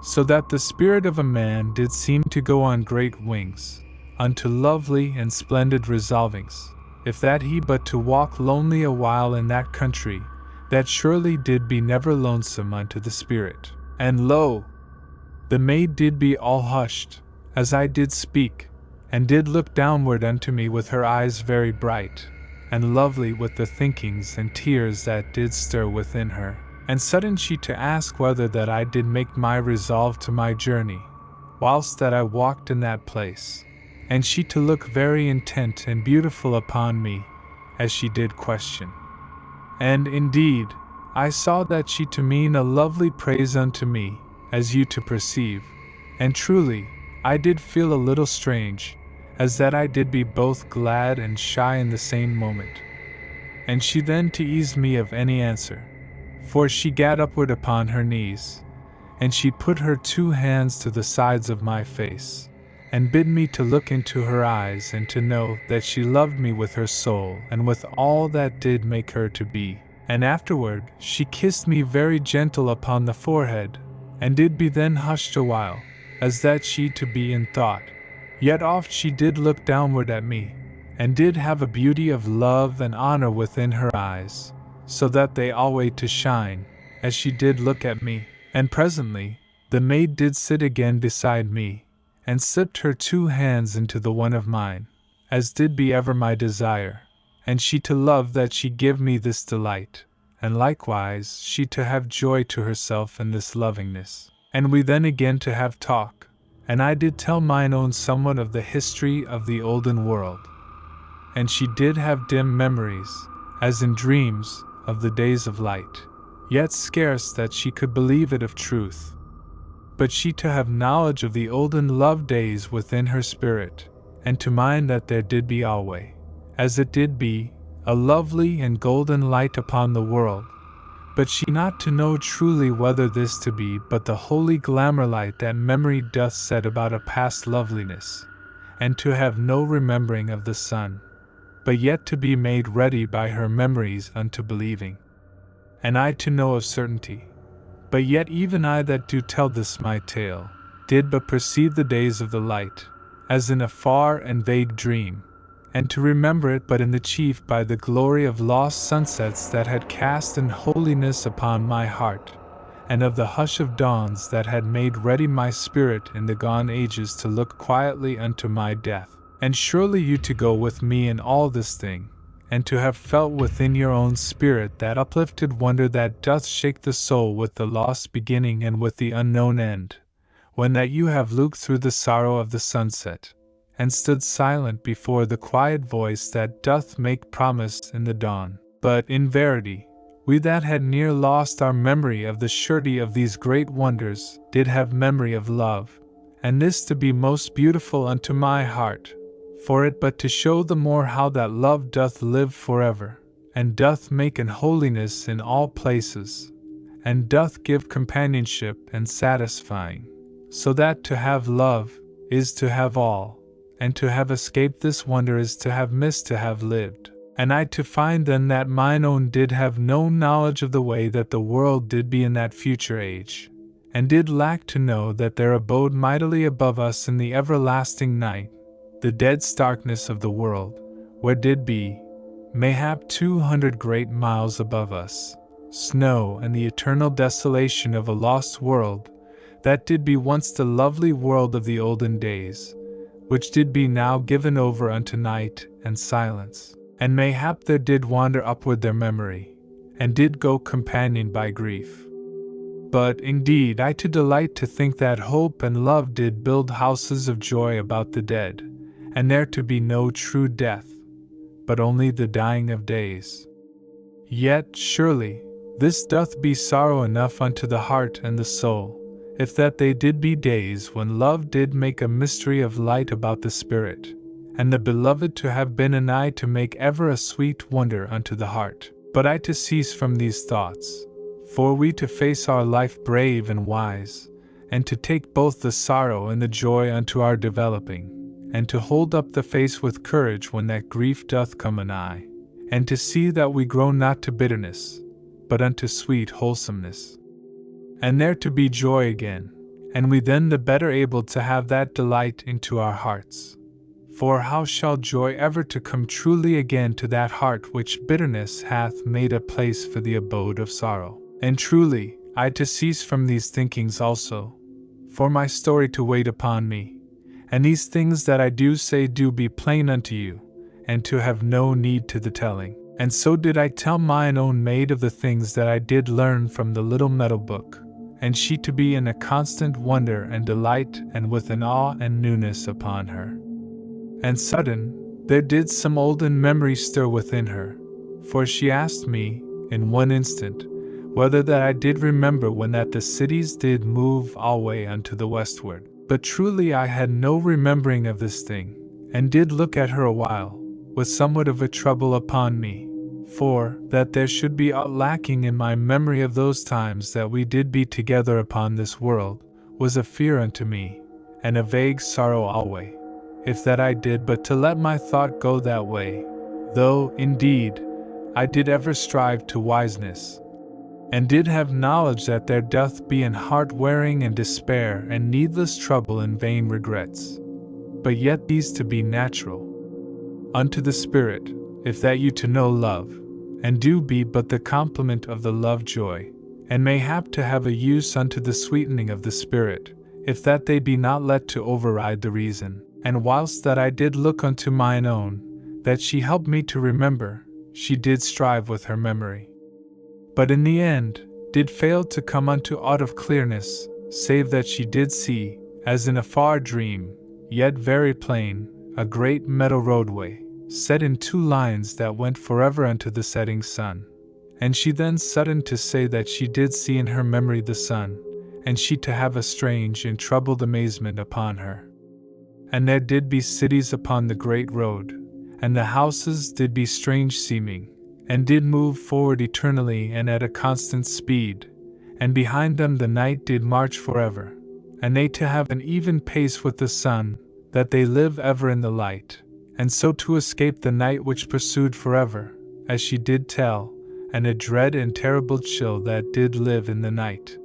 so that the spirit of a man did seem to go on great wings, unto lovely and splendid resolvings, if that he but to walk lonely a while in that country, that surely did be never lonesome unto the spirit. And lo! The maid did be all hushed, as I did speak, and did look downward unto me with her eyes very bright, and lovely with the thinkings and tears that did stir within her. And sudden she to ask whether that I did make my resolve to my journey, whilst that I walked in that place, and she to look very intent and beautiful upon me, as she did question. And indeed, I saw that she to mean a lovely praise unto me, as you to perceive, and truly, I did feel a little strange, as that I did be both glad and shy in the same moment. And she then to ease me of any answer, for she gat upward upon her knees, and she put her 2 hands to the sides of my face, and bid me to look into her eyes and to know that she loved me with her soul and with all that did make her to be. And afterward she kissed me very gentle upon the forehead, and did be then hushed a while, as that she to be in thought. Yet oft she did look downward at me, and did have a beauty of love and honor within her eyes, so that they alway to shine, as she did look at me. And presently, the maid did sit again beside me, and slipped her 2 hands into the one of mine, as did be ever my desire, and she to love that she give me this delight, and likewise she to have joy to herself in this lovingness. And we then again to have talk, and I did tell mine own somewhat of the history of the olden world, and she did have dim memories, as in dreams, of the days of light, yet scarce that she could believe it of truth. But she to have knowledge of the olden love days within her spirit, and to mind that there did be alway, as it did be, a lovely and golden light upon the world, but she not to know truly whether this to be but the holy glamour light that memory doth set about a past loveliness, and to have no remembering of the sun, but yet to be made ready by her memories unto believing. And I to know of certainty, but yet even I that do tell this my tale, did but perceive the days of the light, as in a far and vague dream, and to remember it but in the chief by the glory of lost sunsets that had cast in holiness upon my heart, and of the hush of dawns that had made ready my spirit in the gone ages to look quietly unto my death. And surely you to go with me in all this thing, and to have felt within your own spirit that uplifted wonder that doth shake the soul with the lost beginning and with the unknown end, when that you have looked through the sorrow of the sunset, and stood silent before the quiet voice that doth make promise in the dawn. But in verity, we that had near lost our memory of the surety of these great wonders did have memory of love, and this to be most beautiful unto my heart, for it but to show the more how that love doth live forever, and doth make an holiness in all places, and doth give companionship and satisfying, so that to have love is to have all, and to have escaped this wonder is to have missed to have lived. And I to find then that mine own did have no knowledge of the way that the world did be in that future age, and did lack to know that there abode mightily above us in the everlasting night, the dead starkness of the world, where did be, mayhap 200 great miles above us, snow and the eternal desolation of a lost world, that did be once the lovely world of the olden days, which did be now given over unto night and silence. And mayhap there did wander upward their memory, and did go companioned by grief. But indeed I to delight to think that hope and love did build houses of joy about the dead, and there to be no true death, but only the dying of days. Yet surely this doth be sorrow enough unto the heart and the soul, if that they did be days when love did make a mystery of light about the spirit, and the beloved to have been an eye to make ever a sweet wonder unto the heart. But I to cease from these thoughts, for we to face our life brave and wise, and to take both the sorrow and the joy unto our developing, and to hold up the face with courage when that grief doth come anigh, and to see that we grow not to bitterness, but unto sweet wholesomeness. And there to be joy again, and we then the better able to have that delight into our hearts. For how shall joy ever to come truly again to that heart which bitterness hath made a place for the abode of sorrow? And truly, I to cease from these thinkings also, for my story to wait upon me, and these things that I do say do be plain unto you, and to have no need to the telling. And so did I tell mine own maid of the things that I did learn from the little metal book, and she to be in a constant wonder and delight and with an awe and newness upon her. And sudden, there did some olden memory stir within her, for she asked me, in one instant, whether that I did remember when that the cities did move alway unto the westward. But truly I had no remembering of this thing, and did look at her a while, with somewhat of a trouble upon me, for that there should be aught lacking in my memory of those times that we did be together upon this world, was a fear unto me, and a vague sorrow alway, if that I did but to let my thought go that way, though, indeed, I did ever strive to wiseness, and did have knowledge that there doth be in heart wearing and despair and needless trouble and vain regrets, but yet these to be natural unto the spirit, if that you to know love, and do be but the complement of the love joy, and mayhap to have a use unto the sweetening of the spirit, if that they be not let to override the reason. And whilst that I did look unto mine own, that she helped me to remember, she did strive with her memory, but in the end did fail to come unto aught of clearness, save that she did see, as in a far dream, yet very plain, a great meadow roadway, set in 2 lines that went forever unto the setting sun. And she then sudden to say that she did see in her memory the sun, and she to have a strange and troubled amazement upon her. And there did be cities upon the great road, and the houses did be strange seeming, and did move forward eternally and at a constant speed, and behind them the night did march forever, and they to have an even pace with the sun, that they live ever in the light, and so to escape the night which pursued forever, as she did tell, and a dread and terrible chill that did live in the night.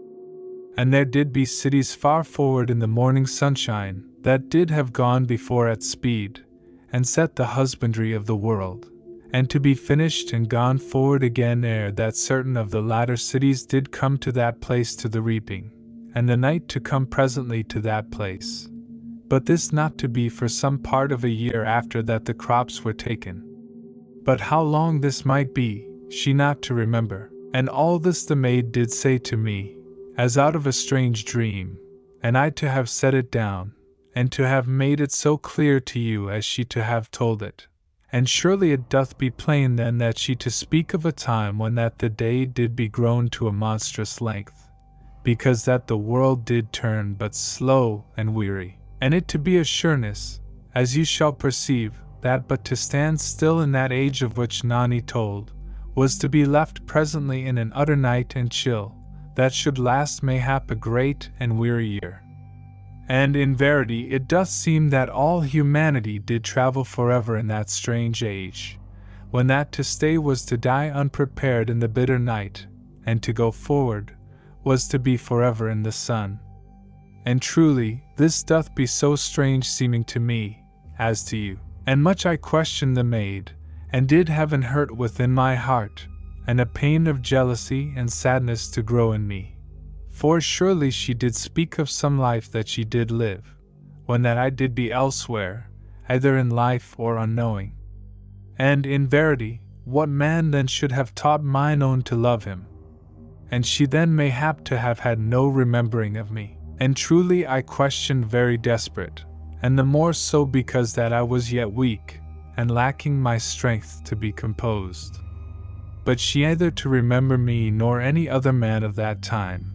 And there did be cities far forward in the morning sunshine, that did have gone before at speed, and set the husbandry of the world, and to be finished and gone forward again ere that certain of the latter cities did come to that place to the reaping, and the night to come presently to that place. But this not to be for some part of a year after that the crops were taken. But how long this might be, she not to remember. And all this the maid did say to me, as out of a strange dream, and I to have set it down, and to have made it so clear to you as she to have told it. And surely it doth be plain then that she to speak of a time when that the day did be grown to a monstrous length, because that the world did turn but slow and weary, and it to be a sureness, as you shall perceive, that but to stand still in that age of which Nani told, was to be left presently in an utter night and chill, that should last mayhap a great and weary year. And in verity it doth seem that all humanity did travel forever in that strange age, when that to stay was to die unprepared in the bitter night, and to go forward was to be forever in the sun. And truly, this doth be so strange seeming to me, as to you. And much I questioned the maid, and did have an hurt within my heart, and a pain of jealousy and sadness to grow in me. For surely she did speak of some life that she did live, when that I did be elsewhere, either in life or unknowing. And in verity, what man then should have taught mine own to love him? And she then mayhap to have had no remembering of me. And truly I questioned very desperate, and the more so because that I was yet weak, and lacking my strength to be composed. But she either to remember me nor any other man of that time,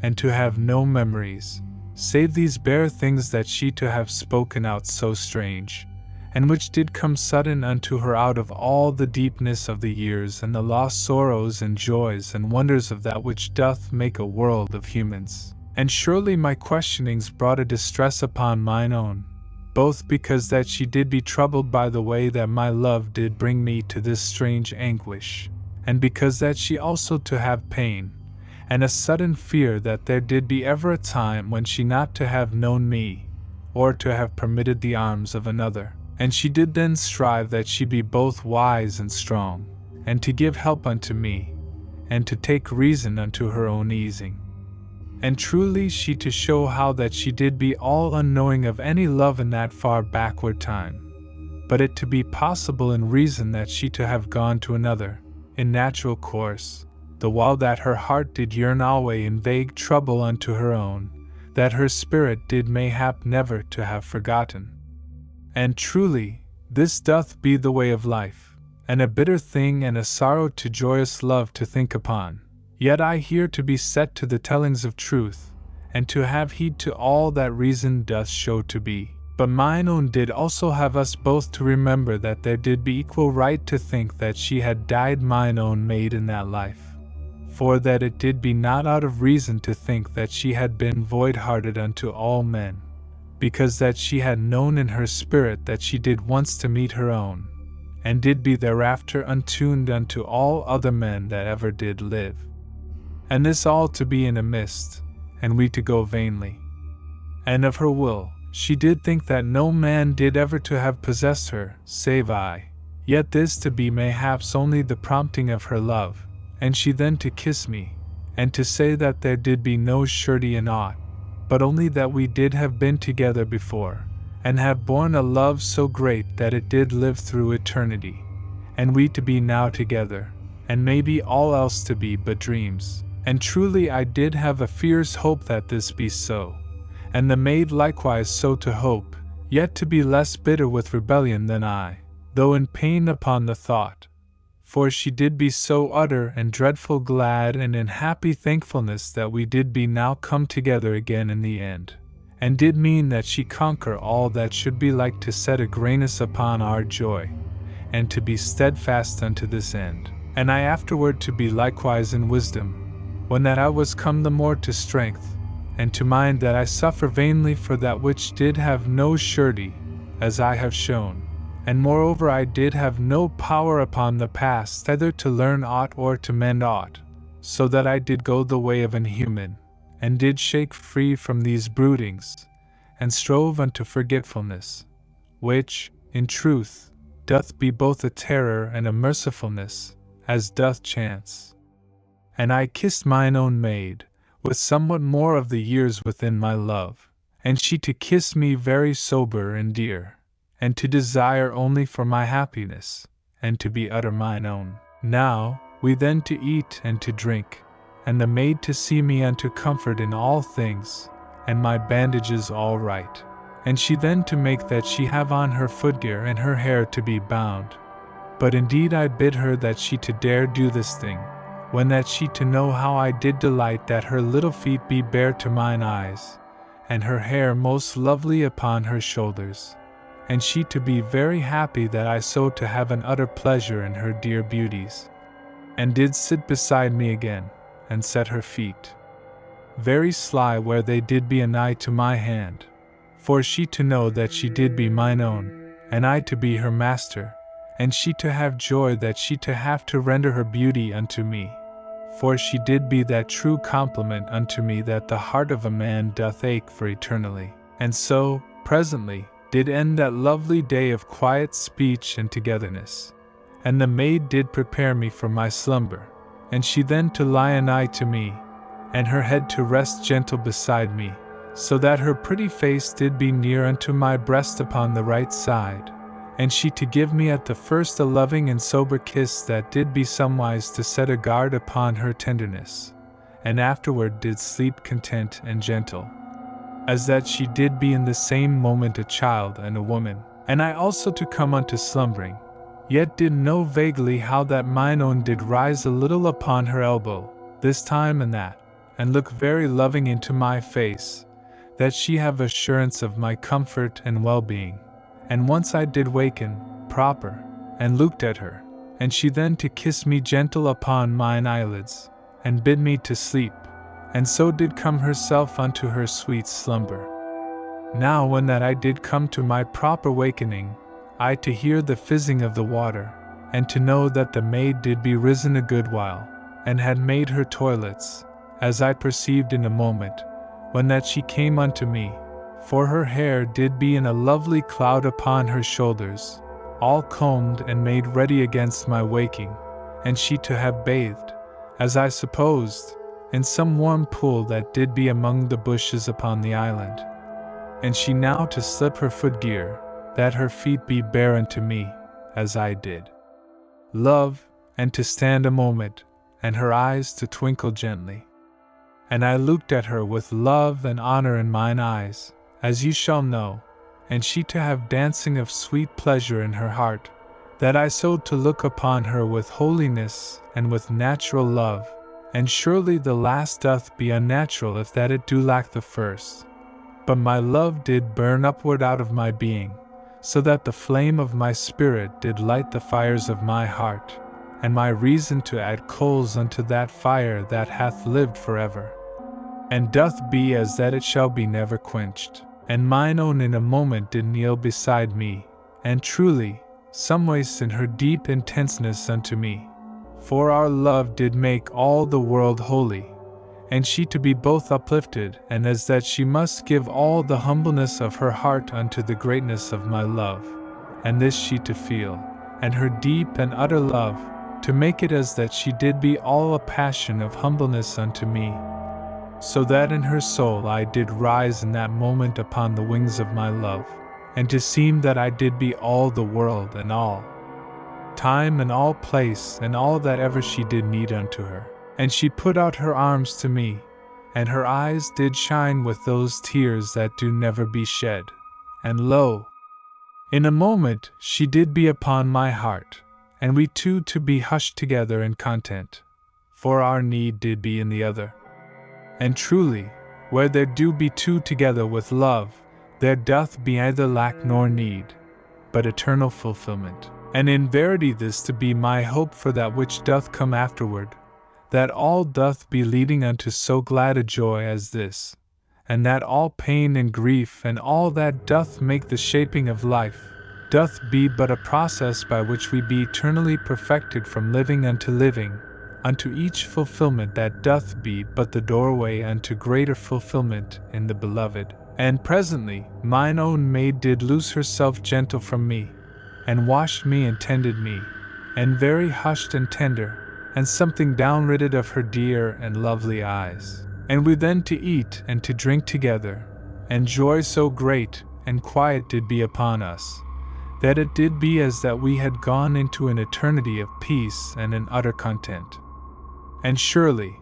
and to have no memories, save these bare things that she to have spoken out so strange, and which did come sudden unto her out of all the deepness of the years and the lost sorrows and joys and wonders of that which doth make a world of humans. And surely my questionings brought a distress upon mine own, both because that she did be troubled by the way that my love did bring me to this strange anguish, and because that she also to have pain, and a sudden fear that there did be ever a time when she not to have known me, or to have permitted the arms of another. And she did then strive that she be both wise and strong, and to give help unto me, and to take reason unto her own easing. And truly she to show how that she did be all unknowing of any love in that far backward time, but it to be possible in reason that she to have gone to another, in natural course, the while that her heart did yearn alway in vague trouble unto her own, that her spirit did mayhap never to have forgotten. And truly, this doth be the way of life, and a bitter thing and a sorrow to joyous love to think upon. Yet I here to be set to the tellings of truth, and to have heed to all that reason doth show to be. But mine own did also have us both to remember that there did be equal right to think that she had died mine own maid in that life. For that it did be not out of reason to think that she had been void-hearted unto all men, because that she had known in her spirit that she did once to meet her own, and did be thereafter untuned unto all other men that ever did live. And this all to be in a mist, and we to go vainly. And of her will, she did think that no man did ever to have possessed her, save I. Yet this to be mayhaps only the prompting of her love, and she then to kiss me, and to say that there did be no surety in aught, but only that we did have been together before, and have borne a love so great that it did live through eternity, and we to be now together, and maybe all else to be but dreams. And truly I did have a fierce hope that this be so, and the maid likewise so to hope, yet to be less bitter with rebellion than I, though in pain upon the thought. For she did be so utter and dreadful glad and in happy thankfulness that we did be now come together again in the end, and did mean that she conquer all that should be like to set a grayness upon our joy, and to be steadfast unto this end. And I afterward to be likewise in wisdom, when that I was come the more to strength, and to mind that I suffer vainly for that which did have no surety, as I have shown, and moreover I did have no power upon the past either to learn aught or to mend aught, so that I did go the way of an human, and did shake free from these broodings, and strove unto forgetfulness, which, in truth, doth be both a terror and a mercifulness, as doth chance. And I kissed mine own maid, with somewhat more of the years within my love, and she to kiss me very sober and dear, and to desire only for my happiness, and to be utter mine own. Now, we then to eat and to drink, and the maid to see me unto comfort in all things, and my bandages all right. And she then to make that she have on her footgear and her hair to be bound. But indeed I bid her that she to dare do this thing, when that she to know how I did delight that her little feet be bare to mine eyes, and her hair most lovely upon her shoulders, and she to be very happy that I so to have an utter pleasure in her dear beauties. And did sit beside me again, and set her feet very sly where they did be anigh to my hand, for she to know that she did be mine own, and I to be her master, and she to have joy that she to have to render her beauty unto me, for she did be that true compliment unto me that the heart of a man doth ache for eternally. And so, presently, did end that lovely day of quiet speech and togetherness, and the maid did prepare me for my slumber, and she then to lie anigh to me, and her head to rest gentle beside me, so that her pretty face did be near unto my breast upon the right side, and she to give me at the first a loving and sober kiss that did be somewise to set a guard upon her tenderness, and afterward did sleep content and gentle, as that she did be in the same moment a child and a woman. And I also to come unto slumbering, yet did know vaguely how that mine own did rise a little upon her elbow, this time and that, and look very loving into my face, that she have assurance of my comfort and well-being. And once I did waken, proper, and looked at her, and she then to kiss me gentle upon mine eyelids, and bid me to sleep, and so did come herself unto her sweet slumber. Now when that I did come to my proper wakening, I to hear the fizzing of the water, and to know that the maid did be risen a good while, and had made her toilets, as I perceived in a moment, when that she came unto me, for her hair did be in a lovely cloud upon her shoulders, all combed and made ready against my waking, and she to have bathed, as I supposed, in some warm pool that did be among the bushes upon the island. And she now to slip her footgear, that her feet be bare unto me, as I did love, and to stand a moment, and her eyes to twinkle gently. And I looked at her with love and honor in mine eyes, as you shall know, and she to have dancing of sweet pleasure in her heart, that I so to look upon her with holiness and with natural love, and surely the last doth be unnatural if that it do lack the first. But my love did burn upward out of my being, so that the flame of my spirit did light the fires of my heart, and my reason to add coals unto that fire that hath lived forever, and doth be as that it shall be never quenched. And mine own in a moment did kneel beside me, and truly, someways in her deep intenseness unto me, for our love did make all the world holy, and she to be both uplifted, and as that she must give all the humbleness of her heart unto the greatness of my love, and this she to feel, and her deep and utter love, to make it as that she did be all a passion of humbleness unto me, so that in her soul I did rise in that moment upon the wings of my love, and to seem that I did be all the world and all time and all place and all that ever she did need unto her. And she put out her arms to me, and her eyes did shine with those tears that do never be shed, and lo, in a moment she did be upon my heart, and we two to be hushed together in content, for our need did be in the other. And truly, where there do be two together with love, there doth be neither lack nor need, but eternal fulfillment. And in verity this to be my hope for that which doth come afterward, that all doth be leading unto so glad a joy as this, and that all pain and grief and all that doth make the shaping of life, doth be but a process by which we be eternally perfected from living unto living, unto each fulfillment that doth be but the doorway unto greater fulfillment in the Beloved. And presently mine own maid did loose herself gentle from me, and washed me and tended me, and very hushed and tender, and something downridded of her dear and lovely eyes. And we then to eat and to drink together, and joy so great and quiet did be upon us, that it did be as that we had gone into an eternity of peace and an utter content. And surely,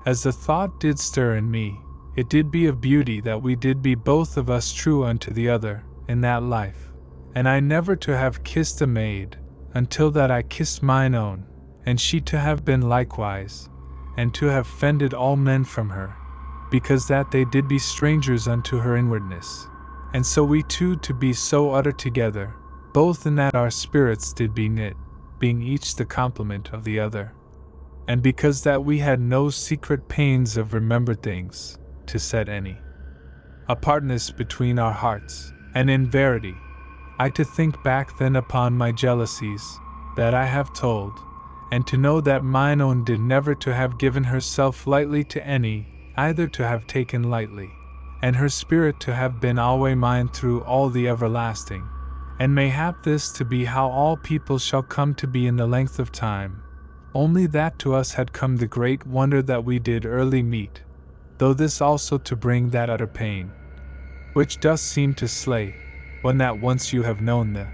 as the thought did stir in me, it did be of beauty that we did be both of us true unto the other in that life, and I never to have kissed a maid, until that I kissed mine own, and she to have been likewise, and to have fended all men from her, because that they did be strangers unto her inwardness, and so we two to be so utter together, both in that our spirits did be knit, being each the complement of the other. And because that we had no secret pains of remembered things, to set any apartness between our hearts, and in verity, I to think back then upon my jealousies, that I have told, and to know that mine own did never to have given herself lightly to any, either to have taken lightly, and her spirit to have been alway mine through all the everlasting, and mayhap this to be how all people shall come to be in the length of time, only that to us had come the great wonder that we did early meet, though this also to bring that utter pain, which doth seem to slay, when that once you have known the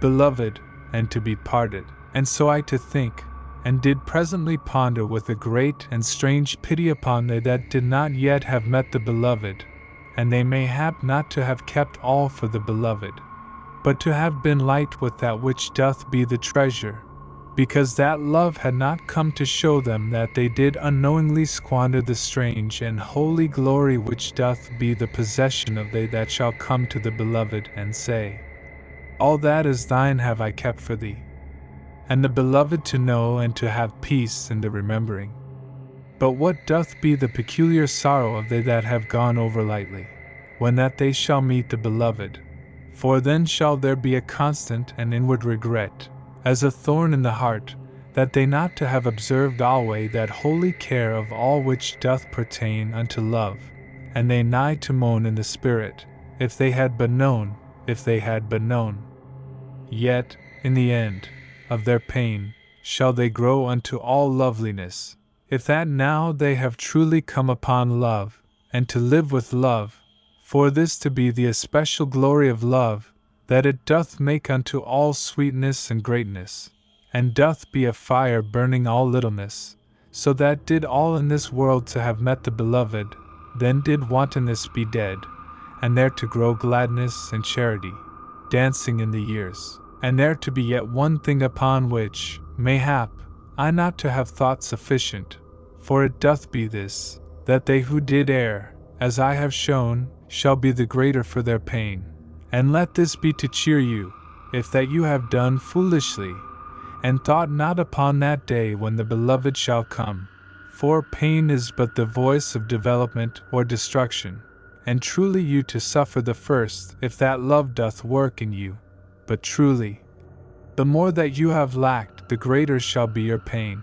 beloved, and to be parted. And so I to think, and did presently ponder with a great and strange pity upon they that did not yet have met the beloved, and they mayhap not to have kept all for the beloved, but to have been light with that which doth be the treasure, because that love had not come to show them that they did unknowingly squander the strange and holy glory which doth be the possession of they that shall come to the beloved and say, all that is thine have I kept for thee, and the beloved to know and to have peace in the remembering. But what doth be the peculiar sorrow of they that have gone over lightly, when that they shall meet the beloved? For then shall there be a constant and inward regret, as a thorn in the heart, that they not to have observed alway that holy care of all which doth pertain unto love, and they nigh to moan in the spirit, if they had but known, if they had but known. Yet, in the end of their pain, shall they grow unto all loveliness, if that now they have truly come upon love, and to live with love, for this to be the especial glory of love, that it doth make unto all sweetness and greatness, and doth be a fire burning all littleness, so that did all in this world to have met the beloved, then did wantonness be dead, and there to grow gladness and charity, dancing in the years, and there to be yet one thing upon which, mayhap, I not to have thought sufficient, for it doth be this, that they who did err, as I have shown, shall be the greater for their pain. And let this be to cheer you, if that you have done foolishly, and thought not upon that day when the beloved shall come. For pain is but the voice of development or destruction, and truly you to suffer the first if that love doth work in you. But truly, the more that you have lacked, the greater shall be your pain.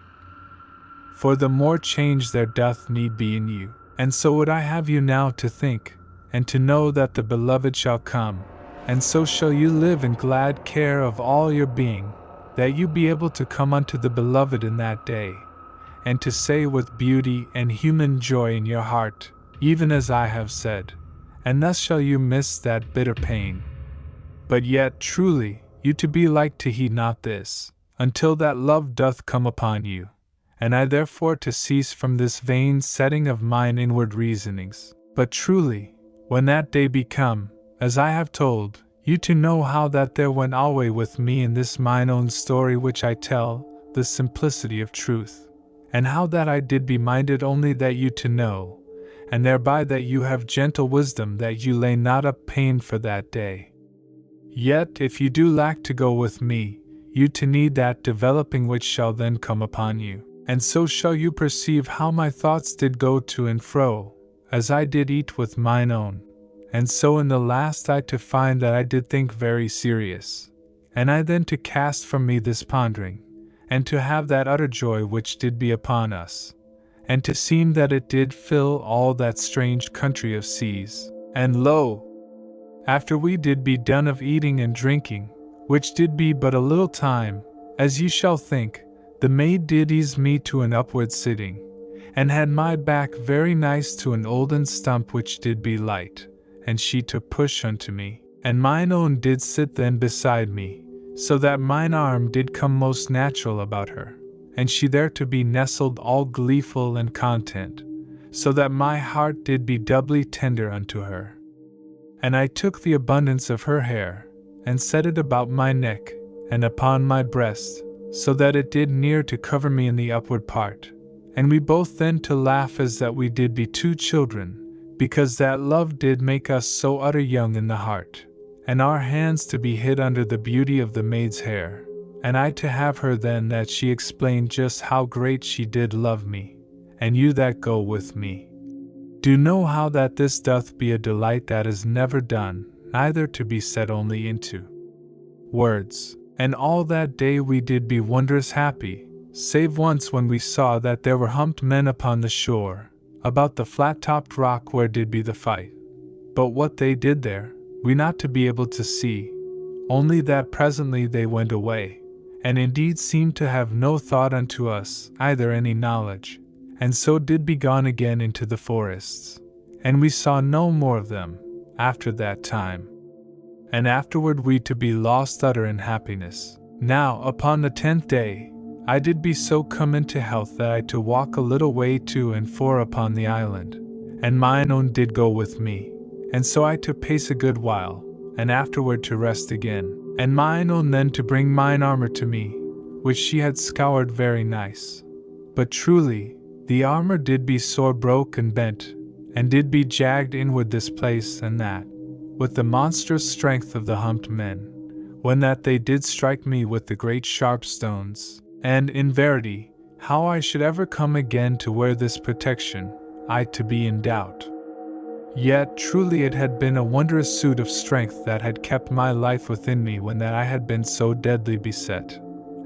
For the more change there doth need be in you. And so would I have you now to think, and to know that the beloved shall come, and so shall you live in glad care of all your being, that you be able to come unto the beloved in that day, and to say with beauty and human joy in your heart, even as I have said, and thus shall you miss that bitter pain. But yet truly, you to be like to heed not this, until that love doth come upon you, and I therefore to cease from this vain setting of mine inward reasonings, but truly, when that day be come, as I have told, you to know how that there went alway with me in this mine own story which I tell, the simplicity of truth, and how that I did be minded only that you to know, and thereby that you have gentle wisdom that you lay not up pain for that day. Yet if you do lack to go with me, you to need that developing which shall then come upon you, and so shall you perceive how my thoughts did go to and fro, as I did eat with mine own, and so in the last I to find that I did think very serious, and I then to cast from me this pondering, and to have that utter joy which did be upon us, and to seem that it did fill all that strange country of seas. And lo, after we did be done of eating and drinking, which did be but a little time, as ye shall think, the maid did ease me to an upward sitting, and had my back very nice to an olden stump which did be light, and she to push unto me, and mine own did sit then beside me, so that mine arm did come most natural about her, and she there to be nestled all gleeful and content, so that my heart did be doubly tender unto her. And I took the abundance of her hair, and set it about my neck, and upon my breast, so that it did near to cover me in the upward part. And we both then to laugh as that we did be two children, because that love did make us so utter young in the heart, and our hands to be hid under the beauty of the maid's hair, and I to have her then that she explained just how great she did love me, and you that go with me. Do know how that this doth be a delight that is never done, neither to be set only into words. And all that day we did be wondrous happy, save once when we saw that there were humped men upon the shore, about the flat-topped rock where did be the fight. But what they did there, we not to be able to see, only that presently they went away, and indeed seemed to have no thought unto us, either any knowledge, and so did be gone again into the forests. And we saw no more of them, after that time. And afterward we to be lost utter in happiness. Now upon the 10th day, I did be so come into health that I to walk a little way to and for upon the island, and mine own did go with me, and so I to pace a good while, and afterward to rest again, and mine own then to bring mine armor to me, which she had scoured very nice. But truly, the armor did be sore broke and bent, and did be jagged inward this place and that, with the monstrous strength of the humped men, when that they did strike me with the great sharp stones. And in verity, how I should ever come again to wear this protection, I to be in doubt. Yet truly it had been a wondrous suit of strength that had kept my life within me when that I had been so deadly beset.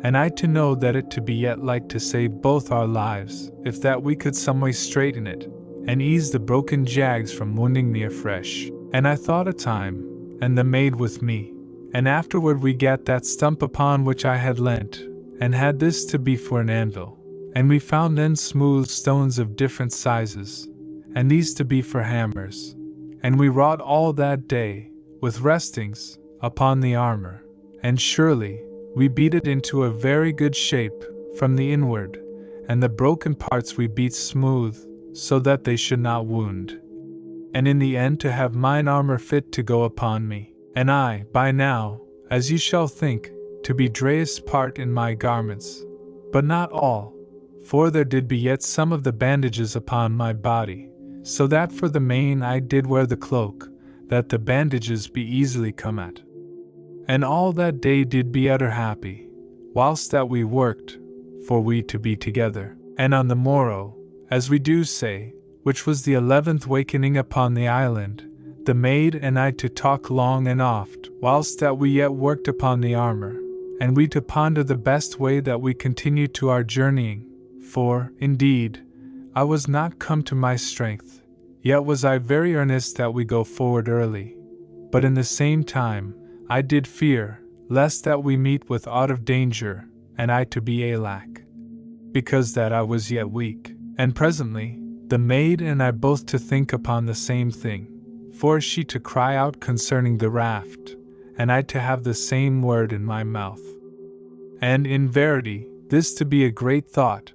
And I to know that it to be yet like to save both our lives, if that we could some way straighten it, and ease the broken jags from wounding me afresh. And I thought a time, and the maid with me, and afterward we gat that stump upon which I had leant, and had this to be for an anvil, and we found then smooth stones of different sizes, and these to be for hammers, and we wrought all that day, with restings, upon the armor, and surely, we beat it into a very good shape, from the inward, and the broken parts we beat smooth, so that they should not wound. And in the end to have mine armor fit to go upon me, and I, by now, as you shall think, to be drayest part in my garments, but not all, for there did be yet some of the bandages upon my body, so that for the main I did wear the cloak, that the bandages be easily come at. And all that day did be utter happy, whilst that we worked, for we to be together. And on the morrow, as we do say, which was the 11th wakening upon the island, the maid and I to talk long and oft, whilst that we yet worked upon the armor, and we to ponder the best way that we continued to our journeying, for, indeed, I was not come to my strength, yet was I very earnest that we go forward early, but in the same time, I did fear, lest that we meet with aught of danger, and I to be alack, because that I was yet weak, and presently, the maid and I both to think upon the same thing, for she to cry out concerning the raft, and I to have the same word in my mouth. And in verity, this to be a great thought,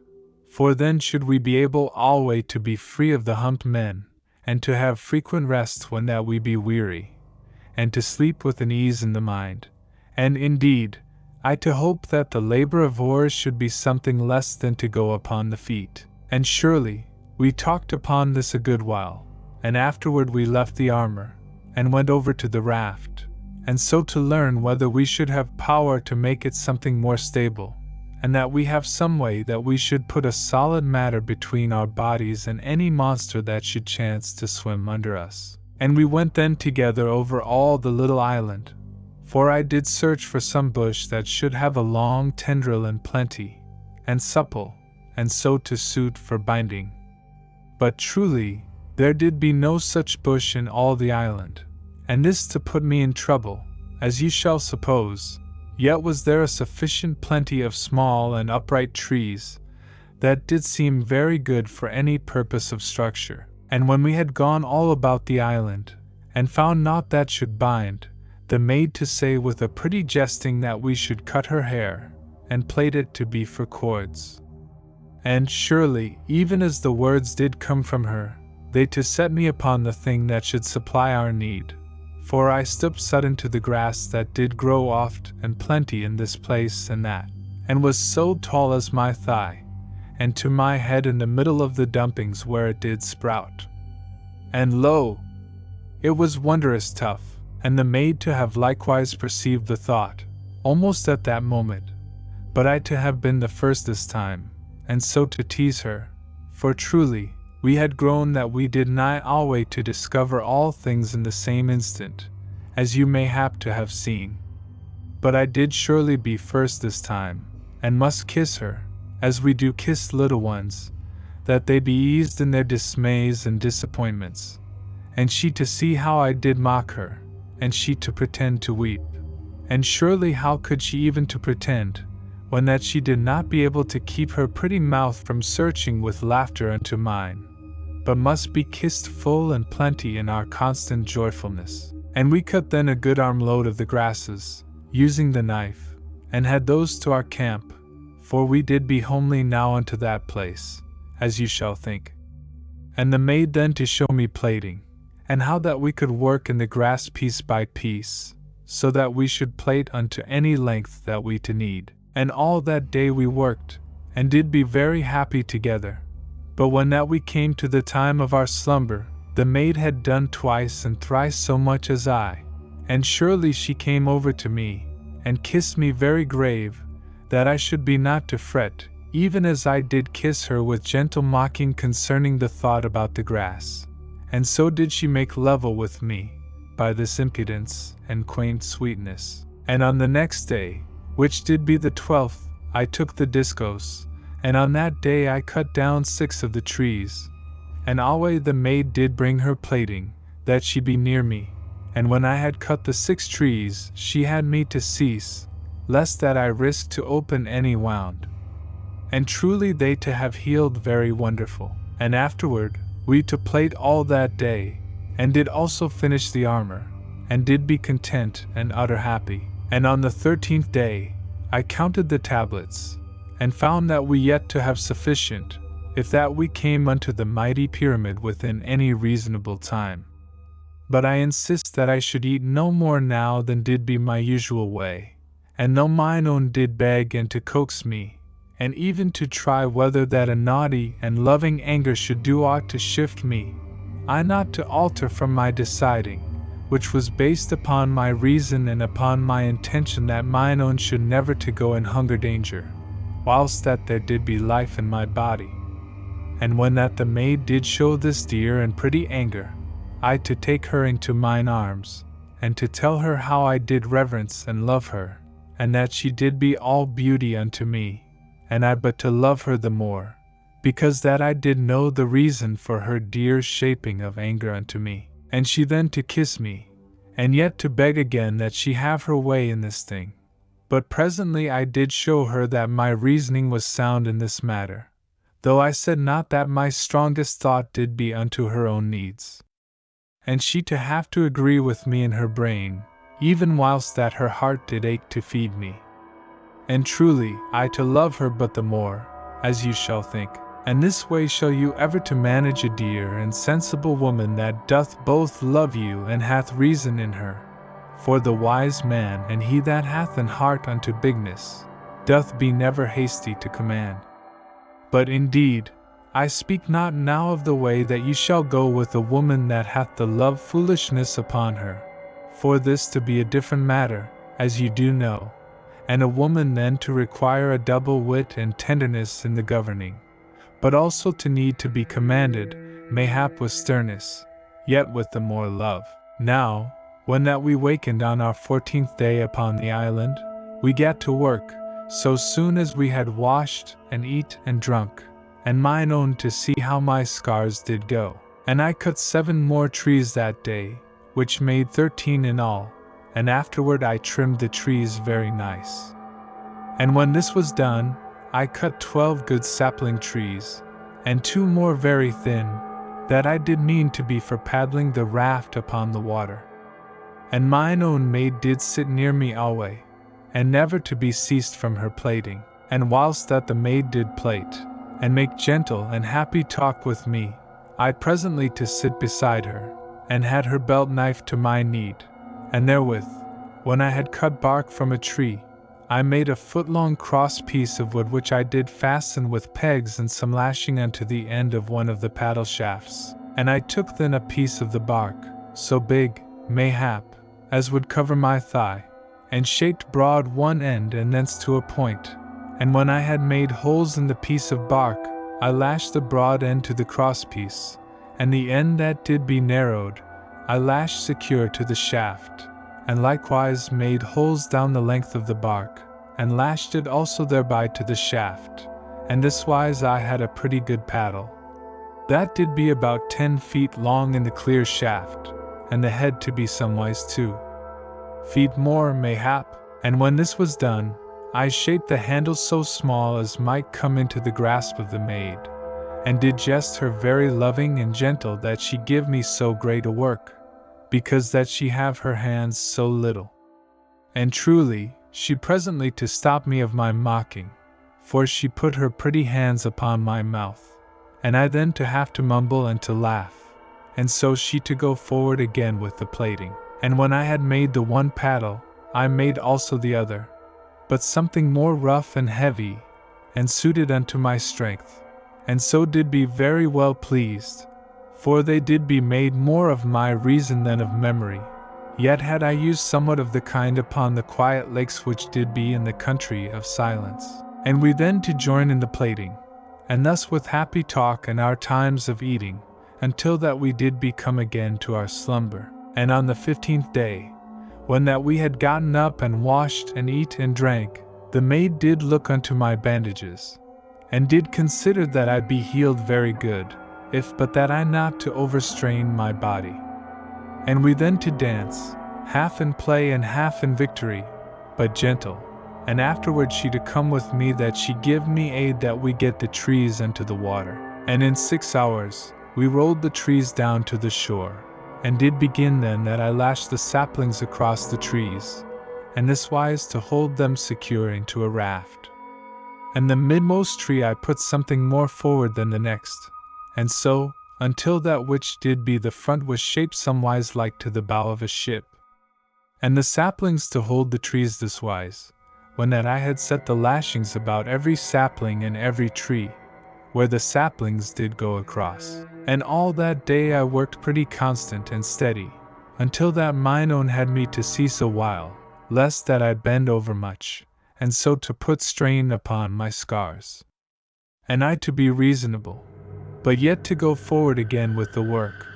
for then should we be able alway to be free of the humped men, and to have frequent rest when that we be weary, and to sleep with an ease in the mind. And indeed, I to hope that the labor of oars should be something less than to go upon the feet. And surely, we talked upon this a good while, and afterward we left the armor, and went over to the raft, and so to learn whether we should have power to make it something more stable, and that we have some way that we should put a solid matter between our bodies and any monster that should chance to swim under us. And we went then together over all the little island, for I did search for some bush that should have a long tendril and plenty, and supple, and so to suit for binding. But truly, there did be no such bush in all the island, and this to put me in trouble, as ye shall suppose, Yet was there a sufficient plenty of small and upright trees, that did seem very good for any purpose of structure. And when we had gone all about the island, and found naught that should bind, the maid to say with a pretty jesting that we should cut her hair, and plait it to be for cords. And surely, even as the words did come from her, they to set me upon the thing that should supply our need. For I stooped sudden to the grass that did grow oft and plenty in this place and that, and was so tall as my thigh, and to my head in the middle of the dumpings where it did sprout. And lo! It was wondrous tough, and the maid to have likewise perceived the thought, almost at that moment, but I to have been the first this time, and so to tease her, for truly, we had grown that we did nigh alway to discover all things in the same instant, as you may hap to have seen. But I did surely be first this time, and must kiss her, as we do kiss little ones, that they be eased in their dismays and disappointments, and she to see how I did mock her, and she to pretend to weep. And surely how could she even to pretend, when that she did not be able to keep her pretty mouth from searching with laughter unto mine, but must be kissed full and plenty in our constant joyfulness. And we cut then a good armload of the grasses, using the knife, and had those to our camp, for we did be homely now unto that place, as you shall think. And the maid then to show me plaiting, and how that we could work in the grass piece by piece, so that we should plait unto any length that we to need. And all that day we worked, and did be very happy together. But when that we came to the time of our slumber, the maid had done twice and thrice so much as I, and surely she came over to me, and kissed me very grave, that I should be not to fret, even as I did kiss her with gentle mocking concerning the thought about the grass. And so did she make level with me, by this impudence and quaint sweetness. And on the next day, which did be the 12th, I took the discos, and on that day I cut down 6 of the trees. And alway the maid did bring her plaiting, that she be near me, and when I had cut the 6 trees, she had me to cease, lest that I risked to open any wound. And truly they to have healed very wonderful. And afterward, we to plait all that day, and did also finish the armor, and did be content and utter happy. And on the 13th day, I counted the tablets, and found that we yet to have sufficient, if that we came unto the mighty pyramid within any reasonable time. But I insist that I should eat no more now than did be my usual way, and though mine own did beg and to coax me, and even to try whether that a naughty and loving anger should do aught to shift me, I not to alter from my deciding, which was based upon my reason and upon my intention that mine own should never to go in hunger danger, whilst that there did be life in my body. And when that the maid did show this dear and pretty anger, I to take her into mine arms, and to tell her how I did reverence and love her, and that she did be all beauty unto me, and I but to love her the more, because that I did know the reason for her dear shaping of anger unto me. And she then to kiss me, and yet to beg again that she have her way in this thing. But presently I did show her that my reasoning was sound in this matter, though I said not that my strongest thought did be unto her own needs. And she to have to agree with me in her brain, even whilst that her heart did ache to feed me. And truly, I to love her but the more, as you shall think. And this way shall you ever to manage a dear and sensible woman that doth both love you and hath reason in her. For the wise man and he that hath an heart unto bigness, doth be never hasty to command. But indeed, I speak not now of the way that you shall go with a woman that hath the love foolishness upon her, for this to be a different matter, as you do know, and a woman then to require a double wit and tenderness in the governing, but also to need to be commanded, mayhap with sternness, yet with the more love. Now, when that we wakened on our 14th day upon the island, we gat to work, so soon as we had washed, and eat, and drunk, and mine own to see how my scars did go. And I cut 7 more trees that day, which made 13 in all, and afterward I trimmed the trees very nice. And when this was done, I cut 12 good sapling trees, and 2 more very thin, that I did mean to be for paddling the raft upon the water. And mine own maid did sit near me alway, and never to be ceased from her plating. And whilst that the maid did plait, and make gentle and happy talk with me, I presently to sit beside her, and had her belt knife to my need, and therewith, when I had cut bark from a tree, I made a foot-long cross piece of wood which I did fasten with pegs and some lashing unto the end of one of the paddle shafts. And I took then a piece of the bark, so big, mayhap, as would cover my thigh, and shaped broad one end and thence to a point. And when I had made holes in the piece of bark, I lashed the broad end to the cross piece, and the end that did be narrowed, I lashed secure to the shaft, and likewise made holes down the length of the bark, and lashed it also thereby to the shaft, and this wise I had a pretty good paddle. That did be about 10 feet long in the clear shaft, and the head to be somewise 2 feet more mayhap. And when this was done, I shaped the handle so small as might come into the grasp of the maid, and did jest her very loving and gentle that she give me so great a work, because that she have her hands so little. And truly, she presently to stop me of my mocking, for she put her pretty hands upon my mouth, and I then to have to mumble and to laugh, and so she to go forward again with the plaiting. And when I had made the one paddle, I made also the other, but something more rough and heavy, and suited unto my strength, and so did be very well pleased, for they did be made more of my reason than of memory. Yet had I used somewhat of the kind upon the quiet lakes which did be in the country of silence. And we then to join in the plaiting, and thus with happy talk and our times of eating, until that we did be come again to our slumber. And on the 15th day, when that we had gotten up and washed and eat and drank, the maid did look unto my bandages, and did consider that I be healed very good, if but that I not to overstrain my body. And we then to dance, half in play and half in victory, but gentle, and afterward she to come with me that she give me aid that we get the trees unto the water. And in 6 hours, we rolled the trees down to the shore, and did begin then that I lashed the saplings across the trees, and this wise to hold them secure into a raft. And the midmost tree I put something more forward than the next, and so, until that which did be the front was shaped somewise like to the bow of a ship. And the saplings to hold the trees this wise, when that I had set the lashings about every sapling and every tree, where the saplings did go across. And all that day I worked pretty constant and steady, until that mine own had me to cease a while, lest that I bend over much, and so to put strain upon my scars. And I to be reasonable, but yet to go forward again with the work,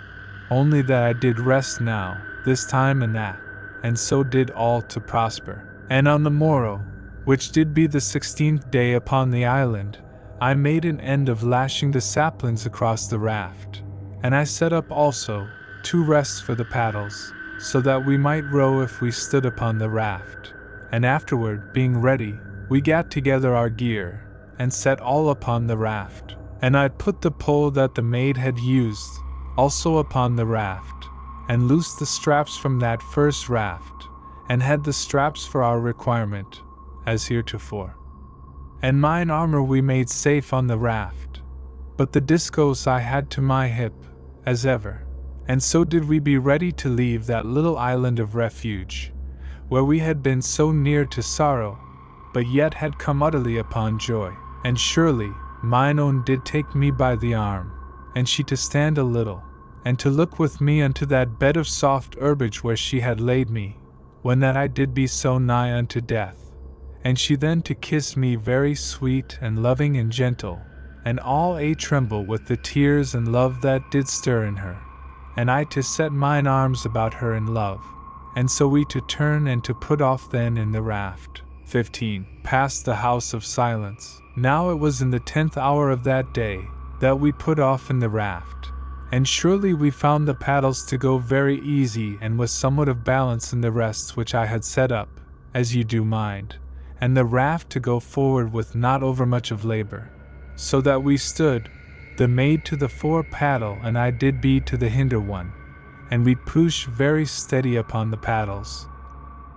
only that I did rest now, this time and that, and so did all to prosper. And on the morrow, which did be the 16th day upon the island, I made an end of lashing the saplings across the raft, and I set up also 2 rests for the paddles, so that we might row if we stood upon the raft. And afterward, being ready, we got together our gear, and set all upon the raft. And I put the pole that the maid had used also upon the raft, and loosed the straps from that first raft, and had the straps for our requirement, as heretofore. And mine armor we made safe on the raft, but the discos I had to my hip, as ever, and so did we be ready to leave that little island of refuge, where we had been so near to sorrow, but yet had come utterly upon joy. And surely, mine own did take me by the arm, and she to stand a little, and to look with me unto that bed of soft herbage where she had laid me, when that I did be so nigh unto death. And she then to kiss me very sweet and loving and gentle, and all a tremble with the tears and love that did stir in her, and I to set mine arms about her in love, and so we to turn and to put off then in the raft. 15. Past the house of silence. Now it was in the 10th hour of that day, that we put off in the raft, And surely we found the paddles to go very easy and with somewhat of balance in the rests which I had set up, as you do mind, and the raft to go forward with not overmuch of labor. So that we stood, the maid to the fore paddle and I did be to the hinder one, and we pushed very steady upon the paddles,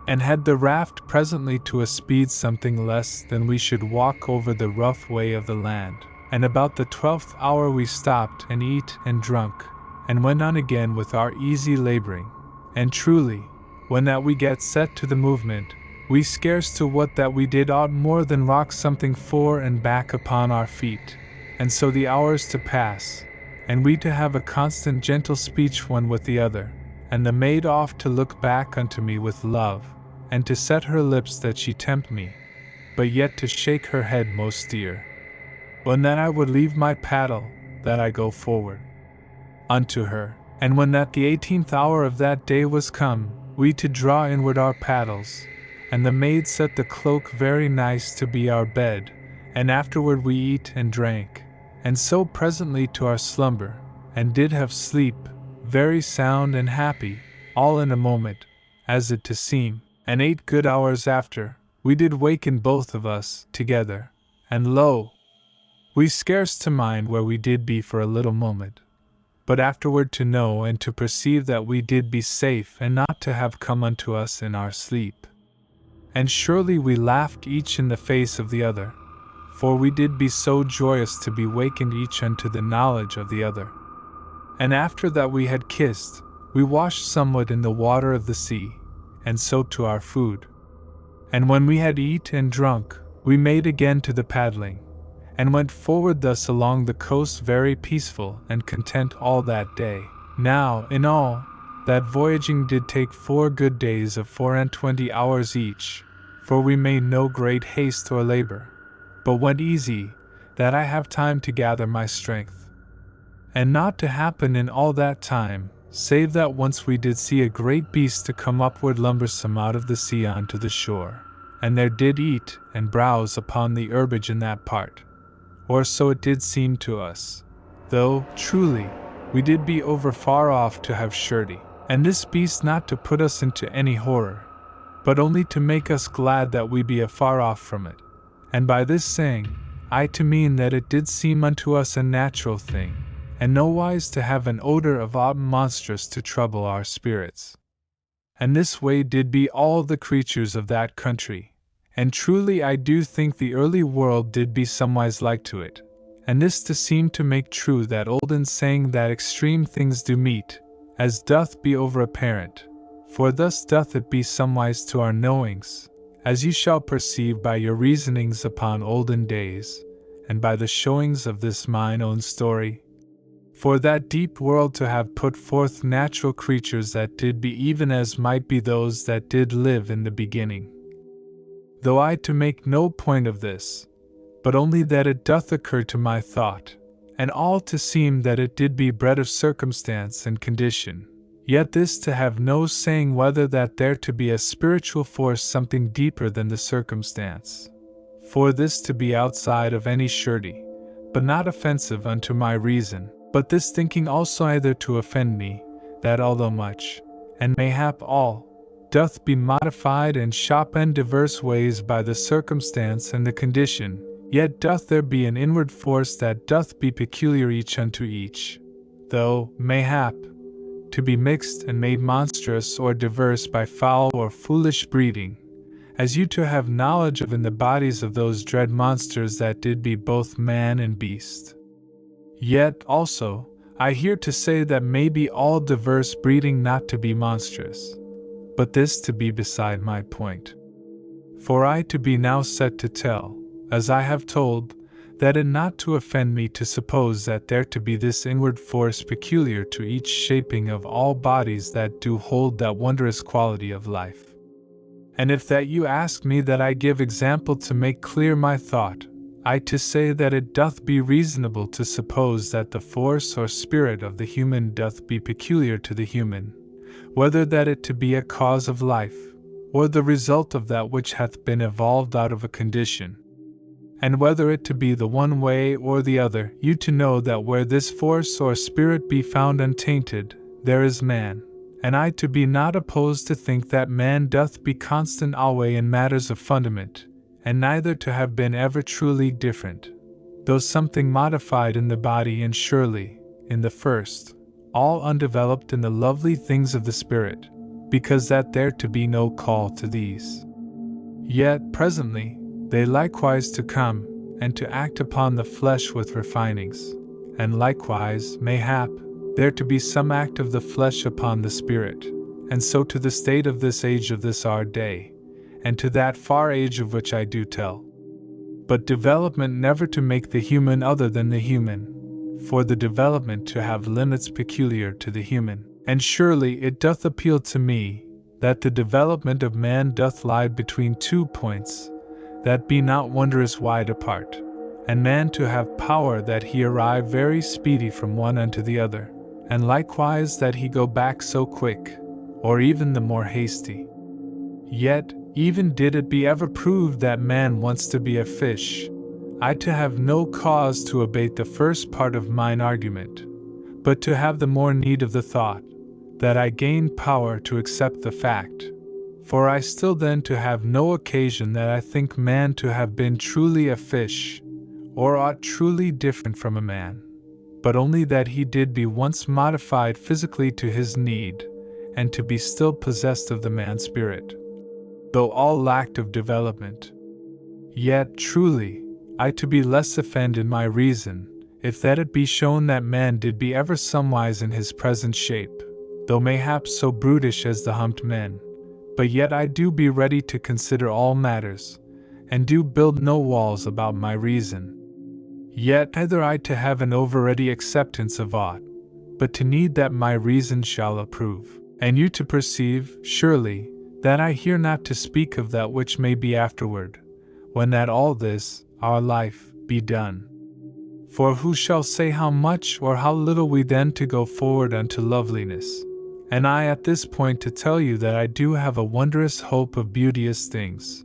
and had the raft presently to a speed something less than we should walk over the rough way of the land. And about the 12th hour we stopped and eat and drunk, and went on again with our easy laboring. And truly, when that we get set to the movement, we scarce to what that we did ought more than rock something fore and back upon our feet. And so the hours to pass, and we to have a constant gentle speech one with the other, and the maid oft to look back unto me with love, and to set her lips that she tempt me, but yet to shake her head most dear. When that I would leave my paddle, that I go forward unto her, and when that the 18th hour of that day was come, we to draw inward our paddles, and the maid set the cloak very nice to be our bed, and afterward we eat and drank, and so presently to our slumber, and did have sleep, very sound and happy, all in a moment, as it to seem, and 8 good hours after, we did waken both of us together, and lo! We scarce to mind where we did be for a little moment, but afterward to know and to perceive that we did be safe and not to have come unto us in our sleep. And surely we laughed each in the face of the other, for we did be so joyous to be wakened each unto the knowledge of the other. And after that we had kissed, we washed somewhat in the water of the sea, and so to our food. And when we had eat and drunk, we made again to the paddling, and went forward thus along the coast very peaceful and content all that day. Now, in all, that voyaging did take 4 good days of 24 hours each, for we made no great haste or labor, but went easy, that I have time to gather my strength. And not to happen in all that time, save that once we did see a great beast to come upward lumbersome out of the sea unto the shore, and there did eat and browse upon the herbage in that part. Or so it did seem to us, though, truly, we did be over far off to have surety, and this beast not to put us into any horror, but only to make us glad that we be afar off from it. And by this saying, I to mean that it did seem unto us a natural thing, and nowise to have an odor of aught monstrous to trouble our spirits. And this way did be all the creatures of that country. And truly I do think the early world did be somewise like to it, and this to seem to make true that olden saying that extreme things do meet, as doth be over apparent, for thus doth it be somewise to our knowings, as you shall perceive by your reasonings upon olden days, and by the showings of this mine own story. For that deep world to have put forth natural creatures that did be even as might be those that did live in the beginning. Though I to make no point of this, but only that it doth occur to my thought, and all to seem that it did be bred of circumstance and condition, yet this to have no saying whether that there to be a spiritual force something deeper than the circumstance. For this to be outside of any surety, but not offensive unto my reason, but this thinking also either to offend me, that although much, and mayhap all, doth be modified and shopen diverse ways by the circumstance and the condition, yet doth there be an inward force that doth be peculiar each unto each, though, mayhap, to be mixed and made monstrous or diverse by foul or foolish breeding, as you to have knowledge of in the bodies of those dread monsters that did be both man and beast. Yet, also, I hear to say that may be all diverse breeding not to be monstrous. But this to be beside my point. For I to be now set to tell, as I have told, that it not to offend me to suppose that there to be this inward force peculiar to each shaping of all bodies that do hold that wondrous quality of life. And if that you ask me that I give example to make clear my thought, I to say that it doth be reasonable to suppose that the force or spirit of the human doth be peculiar to the human, whether that it to be a cause of life, or the result of that which hath been evolved out of a condition. and whether it to be the one way or the other, you to know that where this force or spirit be found untainted, there is man, and I to be not opposed to think that man doth be constant alway in matters of fundament, and neither to have been ever truly different, though something modified in the body, and surely, in the first, all undeveloped in the lovely things of the spirit, because that there to be no call to these. Yet presently they likewise to come, and to act upon the flesh with refinings, and likewise, mayhap, there to be some act of the flesh upon the spirit, and so to the state of this age of this our day, and to that far age of which I do tell. But development never to make the human other than the human, for the development to have limits peculiar to the human, and surely it doth appeal to me, that the development of man doth lie between 2 points, that be not wondrous wide apart, and man to have power that he arrive very speedy from one unto the other, and likewise that he go back so quick, or even the more hasty. Yet, even did it be ever proved that man wants to be a fish, I to have no cause to abate the first part of mine argument, but to have the more need of the thought, that I gain power to accept the fact, for I still then to have no occasion that I think man to have been truly a fish, or aught truly different from a man, but only that he did be once modified physically to his need, and to be still possessed of the man spirit, though all lacked of development. Yet truly, I to be less offend in my reason, if that it be shown that man did be ever somewise in his present shape, though mayhap so brutish as the humped men, but yet I do be ready to consider all matters, and do build no walls about my reason. Yet either I to have an over-ready acceptance of aught, but to need that my reason shall approve, and you to perceive, surely, that I hear not to speak of that which may be afterward, when that all this, our life, be done. For who shall say how much or how little we then to go forward unto loveliness? And I at this point to tell you that I do have a wondrous hope of beauteous things,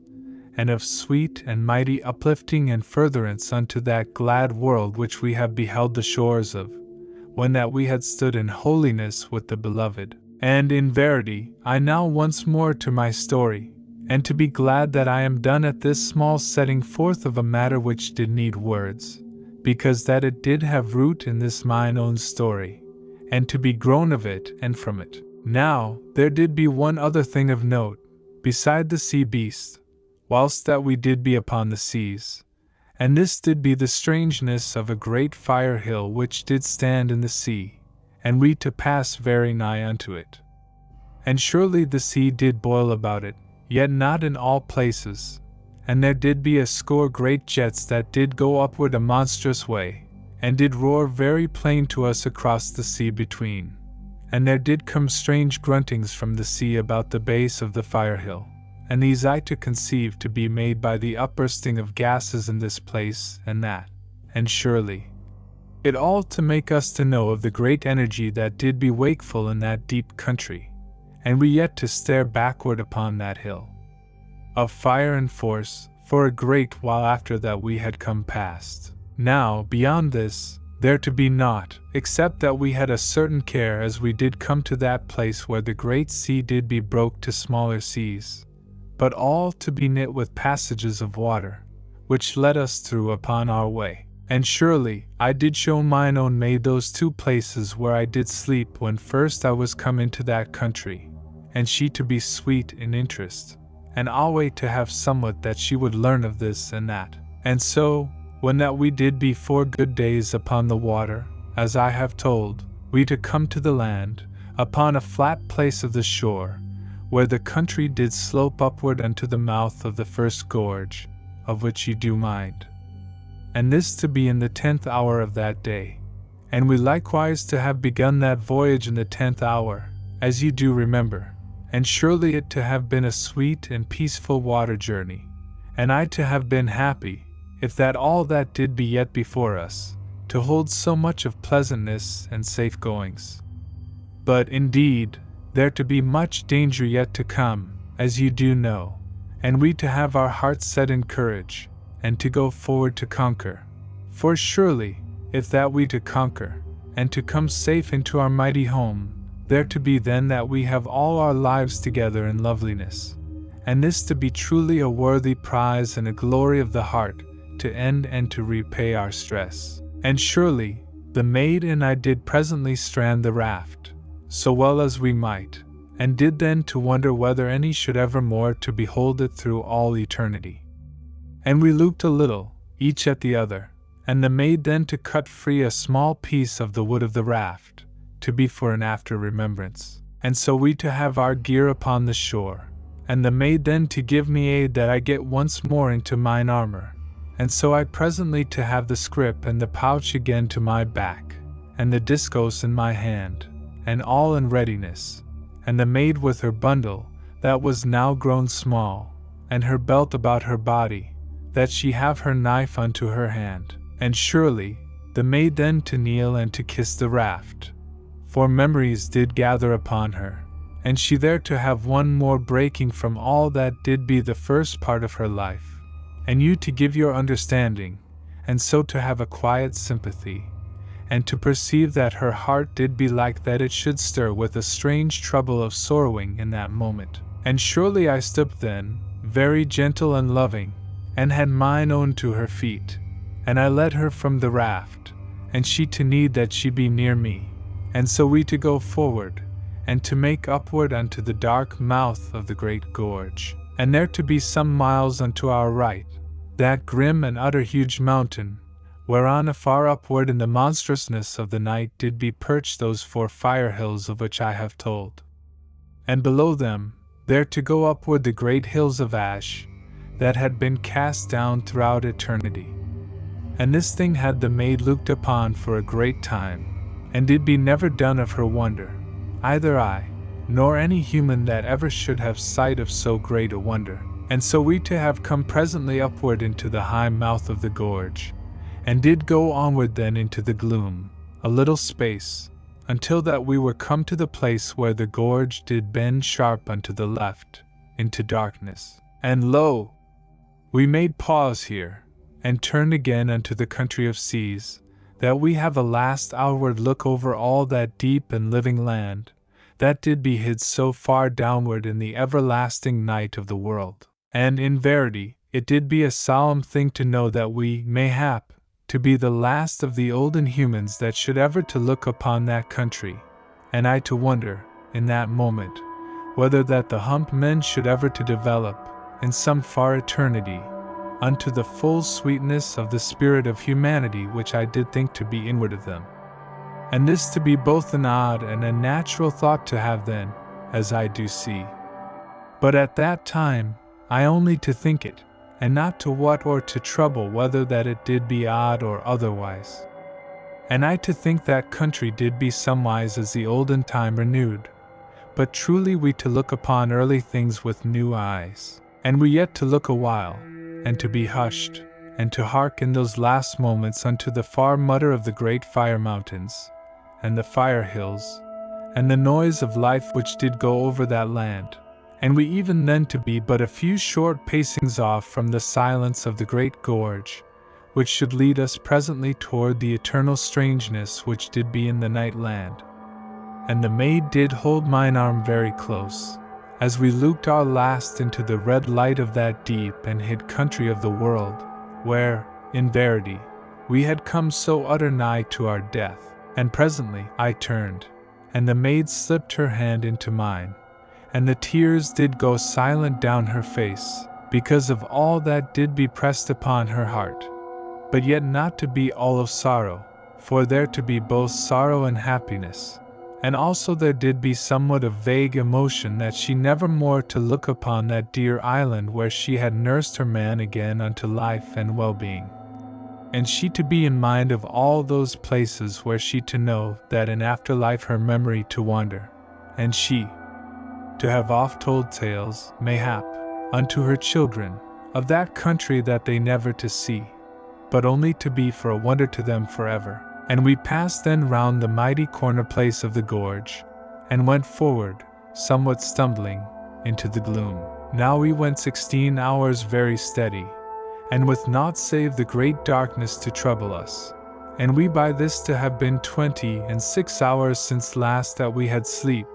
and of sweet and mighty uplifting and furtherance unto that glad world which we have beheld the shores of, when that we had stood in holiness with the Beloved. And in verity, I now once more to my story, and to be glad that I am done at this small setting forth of a matter which did need words, because that it did have root in this mine own story, and to be grown of it and from it. Now, there did be one other thing of note, beside the sea beast, whilst that we did be upon the seas, and this did be the strangeness of a great fire hill which did stand in the sea, and we to pass very nigh unto it. And surely the sea did boil about it, yet not in all places, and there did be a score great jets that did go upward a monstrous way, and did roar very plain to us across the sea between, and there did come strange gruntings from the sea about the base of the fire hill, and these I to conceive to be made by the upbursting of gases in this place and that, and surely it all to make us to know of the great energy that did be wakeful in that deep country, and we yet to stare backward upon that hill of fire and force, for a great while after that we had come past. Now, beyond this, there to be naught, except that we had a certain care as we did come to that place where the great sea did be broke to smaller seas, but all to be knit with passages of water, which led us through upon our way. And surely, I did show mine own maid those 2 places where I did sleep when first I was come into that country, and she to be sweet in interest, and alway to have somewhat that she would learn of this and that. And so, when that we did be 4 good days upon the water, as I have told, we to come to the land, upon a flat place of the shore, where the country did slope upward unto the mouth of the first gorge, of which you do mind. And this to be in the 10th hour of that day, and we likewise to have begun that voyage in the 10th hour, as you do remember, and surely it to have been a sweet and peaceful water journey, and I to have been happy, if that all that did be yet before us, to hold so much of pleasantness and safe goings. But indeed, there to be much danger yet to come, as you do know, and we to have our hearts set in courage, and to go forward to conquer. For surely, if that we to conquer, and to come safe into our mighty home, there to be then that we have all our lives together in loveliness, and this to be truly a worthy prize and a glory of the heart, to end and to repay our stress. And surely, the maid and I did presently strand the raft, so well as we might, and did then to wonder whether any should ever more to behold it through all eternity. And we looked a little, each at the other, and the maid then to cut free a small piece of the wood of the raft, to be for an after remembrance, and so we to have our gear upon the shore, and the maid then to give me aid that I get once more into mine armor, and so I presently to have the scrip and the pouch again to my back, and the discos in my hand, and all in readiness, and the maid with her bundle, that was now grown small, and her belt about her body, that she have her knife unto her hand. And surely, the maid then to kneel and to kiss the raft, for memories did gather upon her, and she there to have one more breaking from all that did be the first part of her life, and you to give your understanding, and so to have a quiet sympathy, and to perceive that her heart did be like that it should stir with a strange trouble of sorrowing in that moment. And surely I stooped then, very gentle and loving, and had mine own to her feet, and I led her from the raft, and she to need that she be near me, and so we to go forward, and to make upward unto the dark mouth of the great gorge, and there to be some miles unto our right, that grim and utter huge mountain, whereon afar upward in the monstrousness of the night did be perched those 4 fire hills of which I have told. And below them, there to go upward the great hills of ash, that had been cast down throughout eternity. And this thing had the maid looked upon for a great time, and did be never done of her wonder, either I, nor any human that ever should have sight of so great a wonder. And so we to have come presently upward into the high mouth of the gorge, and did go onward then into the gloom, a little space, until that we were come to the place where the gorge did bend sharp unto the left, into darkness. And lo! We made pause here, and turned again unto the country of seas, that we have a last outward look over all that deep and living land, that did be hid so far downward in the everlasting night of the world. And in verity, it did be a solemn thing to know that we, mayhap, to be the last of the olden humans that should ever to look upon that country, and I to wonder, in that moment, whether that the hump men should ever to develop, in some far eternity, unto the full sweetness of the spirit of humanity which I did think to be inward of them. And this to be both an odd and a natural thought to have then, as I do see. But at that time, I only to think it, and not to what or to trouble whether that it did be odd or otherwise. And I to think that country did be somewise as the olden time renewed, but truly we to look upon early things with new eyes, and we yet to look a while, and to be hushed, and to hark in those last moments unto the far mutter of the great fire mountains, and the fire hills, and the noise of life which did go over that land, and we even then to be but a few short pacings off from the silence of the great gorge, which should lead us presently toward the eternal strangeness which did be in the night land. And the maid did hold mine arm very close, as we looked our last into the red light of that deep and hid country of the world, where, in verity, we had come so utter nigh to our death. And presently I turned, and the maid slipped her hand into mine, and the tears did go silent down her face, because of all that did be pressed upon her heart, but yet not to be all of sorrow, for there to be both sorrow and happiness. And also there did be somewhat of vague emotion that she never more to look upon that dear island where she had nursed her man again unto life and well-being. And she to be in mind of all those places where she to know that in afterlife her memory to wander, and she to have oft told tales, mayhap, unto her children, of that country that they never to see, but only to be for a wonder to them forever. And we passed then round the mighty corner place of the gorge, and went forward, somewhat stumbling, into the gloom. Now we went 16 hours very steady, and with naught save the great darkness to trouble us. And we by this to have been 26 hours since last that we had sleep.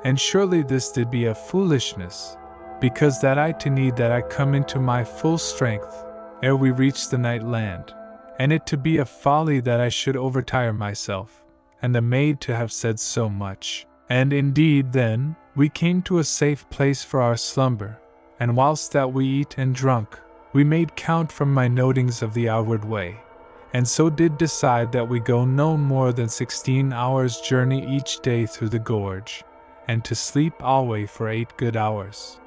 And surely this did be a foolishness, because that I to need that I come into my full strength, ere we reach the night land, and it to be a folly that I should overtire myself, and the maid to have said so much. And indeed then, we came to a safe place for our slumber, and whilst that we eat and drunk, we made count from my notings of the outward way, and so did decide that we go no more than 16 hours' journey each day through the gorge, and to sleep alway for 8 good hours.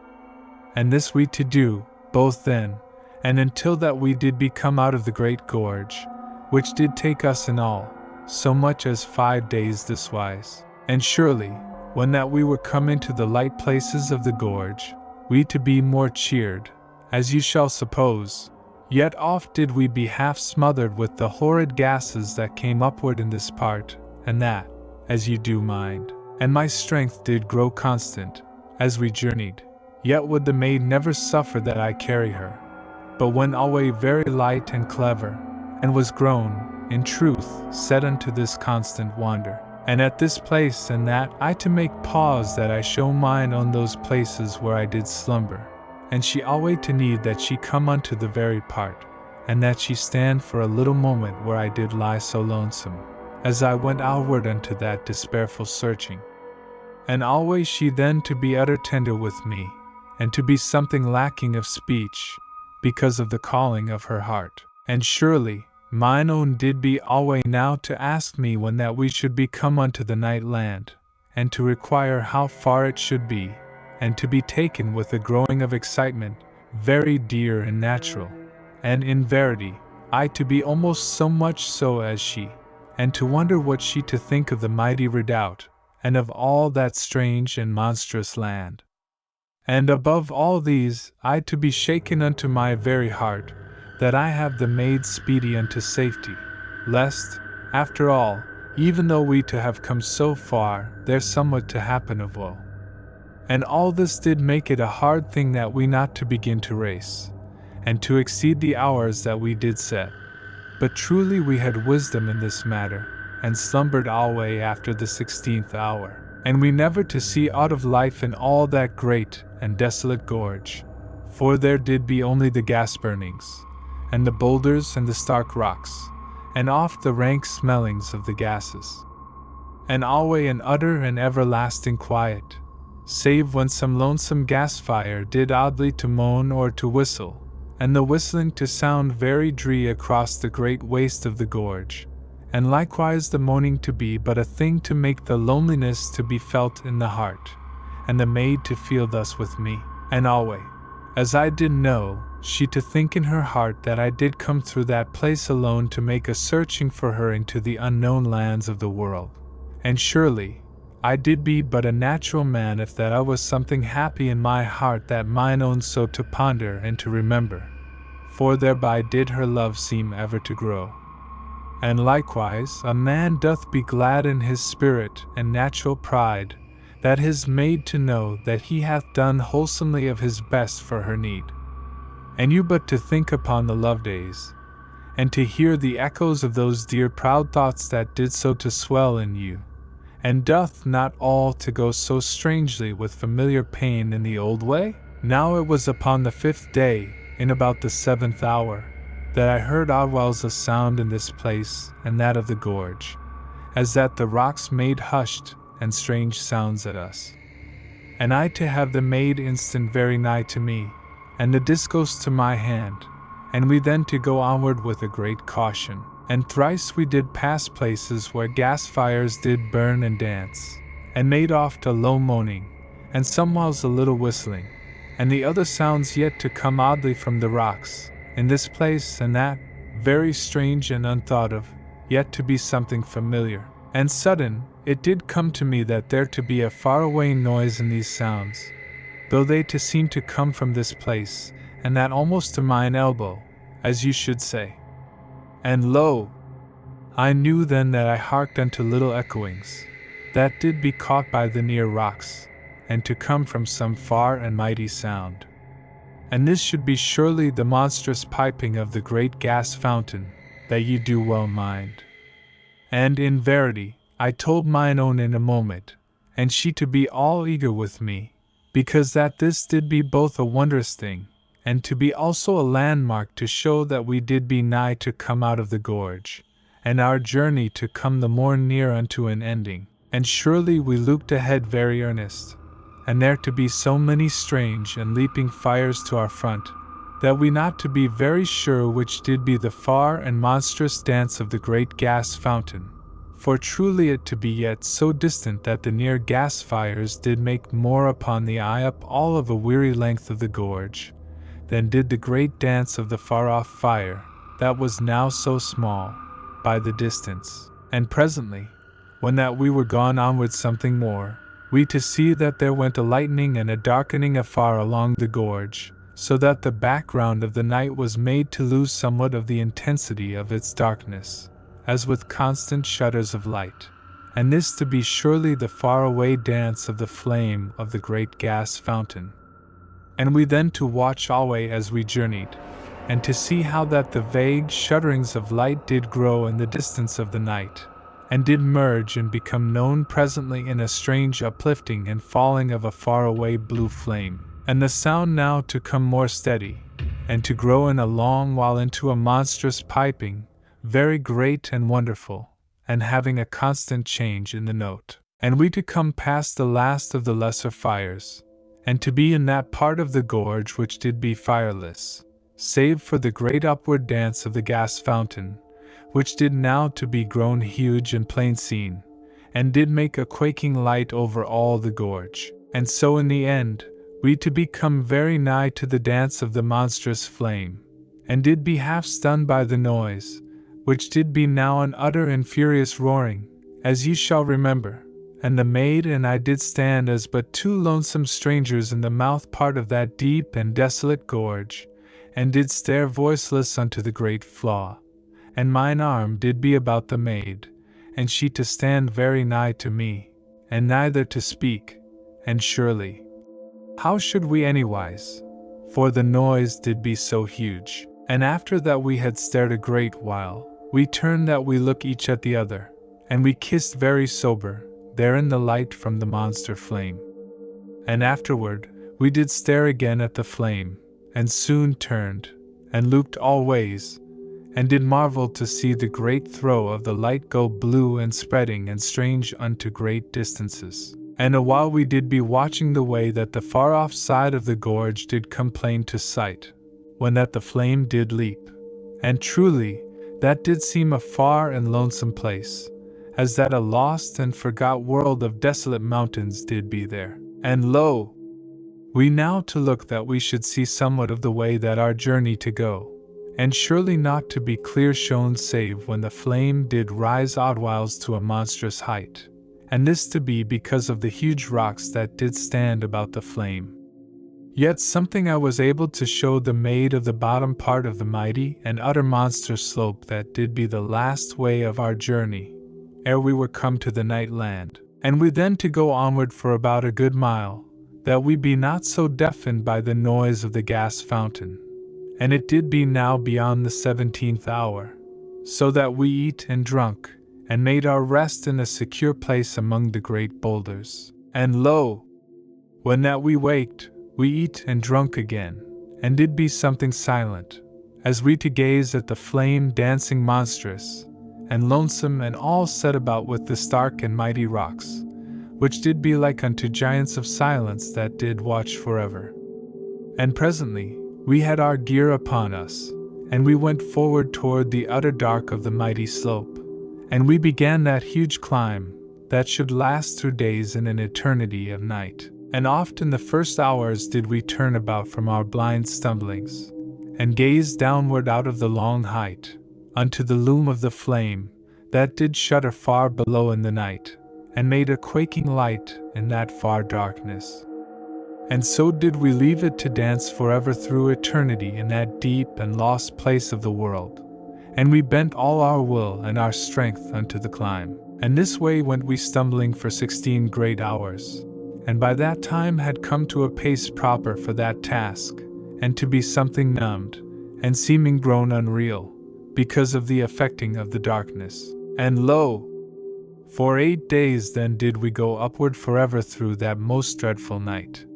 And this we to do, both then, and until that we did be come out of the great gorge, which did take us in all, so much as 5 days this wise. And surely, when that we were come into the light places of the gorge, we to be more cheered, as you shall suppose, yet oft did we be half smothered with the horrid gases that came upward in this part, and that, as you do mind, and my strength did grow constant, as we journeyed, yet would the maid never suffer that I carry her, but went alway very light and clever, and was grown, in truth, set unto this constant wander. And at this place and that I to make pause that I show mine on those places where I did slumber, and she alway to need that she come unto the very part, and that she stand for a little moment where I did lie so lonesome, as I went outward unto that despairful searching. And always she then to be utter tender with me, and to be something lacking of speech, because of the calling of her heart. And surely, mine own did be alway now to ask me when that we should be come unto the night land, and to require how far it should be, and to be taken with a growing of excitement, very dear and natural, and in verity, I to be almost so much so as she, and to wonder what she to think of the mighty redoubt, and of all that strange and monstrous land. And above all these, I to be shaken unto my very heart, that I have the maid speedy unto safety, lest, after all, even though we to have come so far, there somewhat to happen of woe. And all this did make it a hard thing that we not to begin to race, and to exceed the hours that we did set. But truly we had wisdom in this matter, and slumbered alway after the 16th hour, and we never to see aught of life in all that great and desolate gorge, for there did be only the gas burnings, and the boulders and the stark rocks, and oft the rank smellings of the gases. And alway an utter and everlasting quiet, save when some lonesome gas fire did oddly to moan or to whistle, and the whistling to sound very dree across the great waste of the gorge, and likewise the moaning to be but a thing to make the loneliness to be felt in the heart, and the maid to feel thus with me, and alway, as I did know, she to think in her heart that I did come through that place alone to make a searching for her into the unknown lands of the world. And surely, I did be but a natural man if that I was something happy in my heart that mine own so to ponder and to remember, for thereby did her love seem ever to grow. And likewise, a man doth be glad in his spirit and natural pride, that his maid to know that he hath done wholesomely of his best for her need. And you but to think upon the love days, and to hear the echoes of those dear proud thoughts that did so to swell in you, and doth not all to go so strangely with familiar pain in the old way? Now it was upon the 5th day, in about the 7th hour, that I heard oddwells a sound in this place and that of the gorge, as that the rocks made hushed and strange sounds at us. And I to have the maid instant very nigh to me, and the discos to my hand, and we then to go onward with a great caution. And thrice we did pass places where gas fires did burn and dance, and made oft a low moaning, and somewhiles a little whistling, and the other sounds yet to come oddly from the rocks, in this place and that, very strange and unthought of, yet to be something familiar. And sudden, it did come to me that there to be a far-away noise in these sounds, though they to seem to come from this place, and that almost to mine elbow, as you should say. And lo! I knew then that I harked unto little echoings, that did be caught by the near rocks, and to come from some far and mighty sound. and this should be surely the monstrous piping of the great gas fountain, that ye do well mind. And in verity, I told mine own in a moment, and she to be all eager with me, because that this did be both a wondrous thing, and to be also a landmark to show that we did be nigh to come out of the gorge, and our journey to come the more near unto an ending. And surely we looked ahead very earnest, and there to be so many strange and leaping fires to our front, that we not to be very sure which did be the far and monstrous dance of the great gas fountain. For truly it to be yet so distant that the near gas fires did make more upon the eye up all of a weary length of the gorge, than did the great dance of the far-off fire, that was now so small, by the distance. And presently, when that we were gone onward something more, we to see that there went a lightening and a darkening afar along the gorge, so that the background of the night was made to lose somewhat of the intensity of its darkness, as with constant shutters of light, and this to be surely the far-away dance of the flame of the great gas fountain. And we then to watch alway as we journeyed, and to see how that the vague shudderings of light did grow in the distance of the night, and did merge and become known presently in a strange uplifting and falling of a far-away blue flame, and the sound now to come more steady, and to grow in a long while into a monstrous piping, very great and wonderful, and having a constant change in the note. And we to come past the last of the lesser fires, and to be in that part of the gorge which did be fireless, save for the great upward dance of the gas fountain, which did now to be grown huge and plain seen, and did make a quaking light over all the gorge. And so in the end, we to be come very nigh to the dance of the monstrous flame, and did be half stunned by the noise, which did be now an utter and furious roaring, as ye shall remember, and the maid and I did stand as but two lonesome strangers in the mouth part of that deep and desolate gorge, and did stare voiceless unto the great flaw. And mine arm did be about the maid, and she to stand very nigh to me, and neither to speak, and surely, how should we anywise? For the noise did be so huge. And after that we had stared a great while, we turned that we look each at the other, and we kissed very sober, there in the light from the monster flame. And afterward, we did stare again at the flame, and soon turned, and looked all ways, and did marvel to see the great throw of the light go blue and spreading and strange unto great distances. And a while we did be watching the way that the far-off side of the gorge did come plain to sight, when that the flame did leap. And truly, that did seem a far and lonesome place, as that a lost and forgot world of desolate mountains did be there. And lo! We now to look that we should see somewhat of the way that our journey to go, and surely not to be clear shown save when the flame did rise oddwhiles to a monstrous height, and this to be because of the huge rocks that did stand about the flame. Yet something I was able to show the maid of the bottom part of the mighty and utter monster slope that did be the last way of our journey, ere we were come to the night land, and we then to go onward for about a good mile, that we be not so deafened by the noise of the gas fountain. And it did be now beyond the 17th hour, so that we eat and drunk, and made our rest in a secure place among the great boulders. And lo! When that we waked, we eat and drunk again, and did be something silent, as we to gaze at the flame dancing monstrous, and lonesome and all set about with the stark and mighty rocks, which did be like unto giants of silence that did watch forever. And presently, we had our gear upon us, and we went forward toward the utter dark of the mighty slope, and we began that huge climb, that should last through days and an eternity of night. And oft in the first hours did we turn about from our blind stumblings, and gaze downward out of the long height, unto the loom of the flame, that did shudder far below in the night, and made a quaking light in that far darkness. And so did we leave it to dance forever through eternity in that deep and lost place of the world, and we bent all our will and our strength unto the climb. And this way went we stumbling for 16 great hours, and by that time had come to a pace proper for that task, and to be something numbed, and seeming grown unreal, because of the affecting of the darkness. And lo! For 8 days then did we go upward forever through that most dreadful night.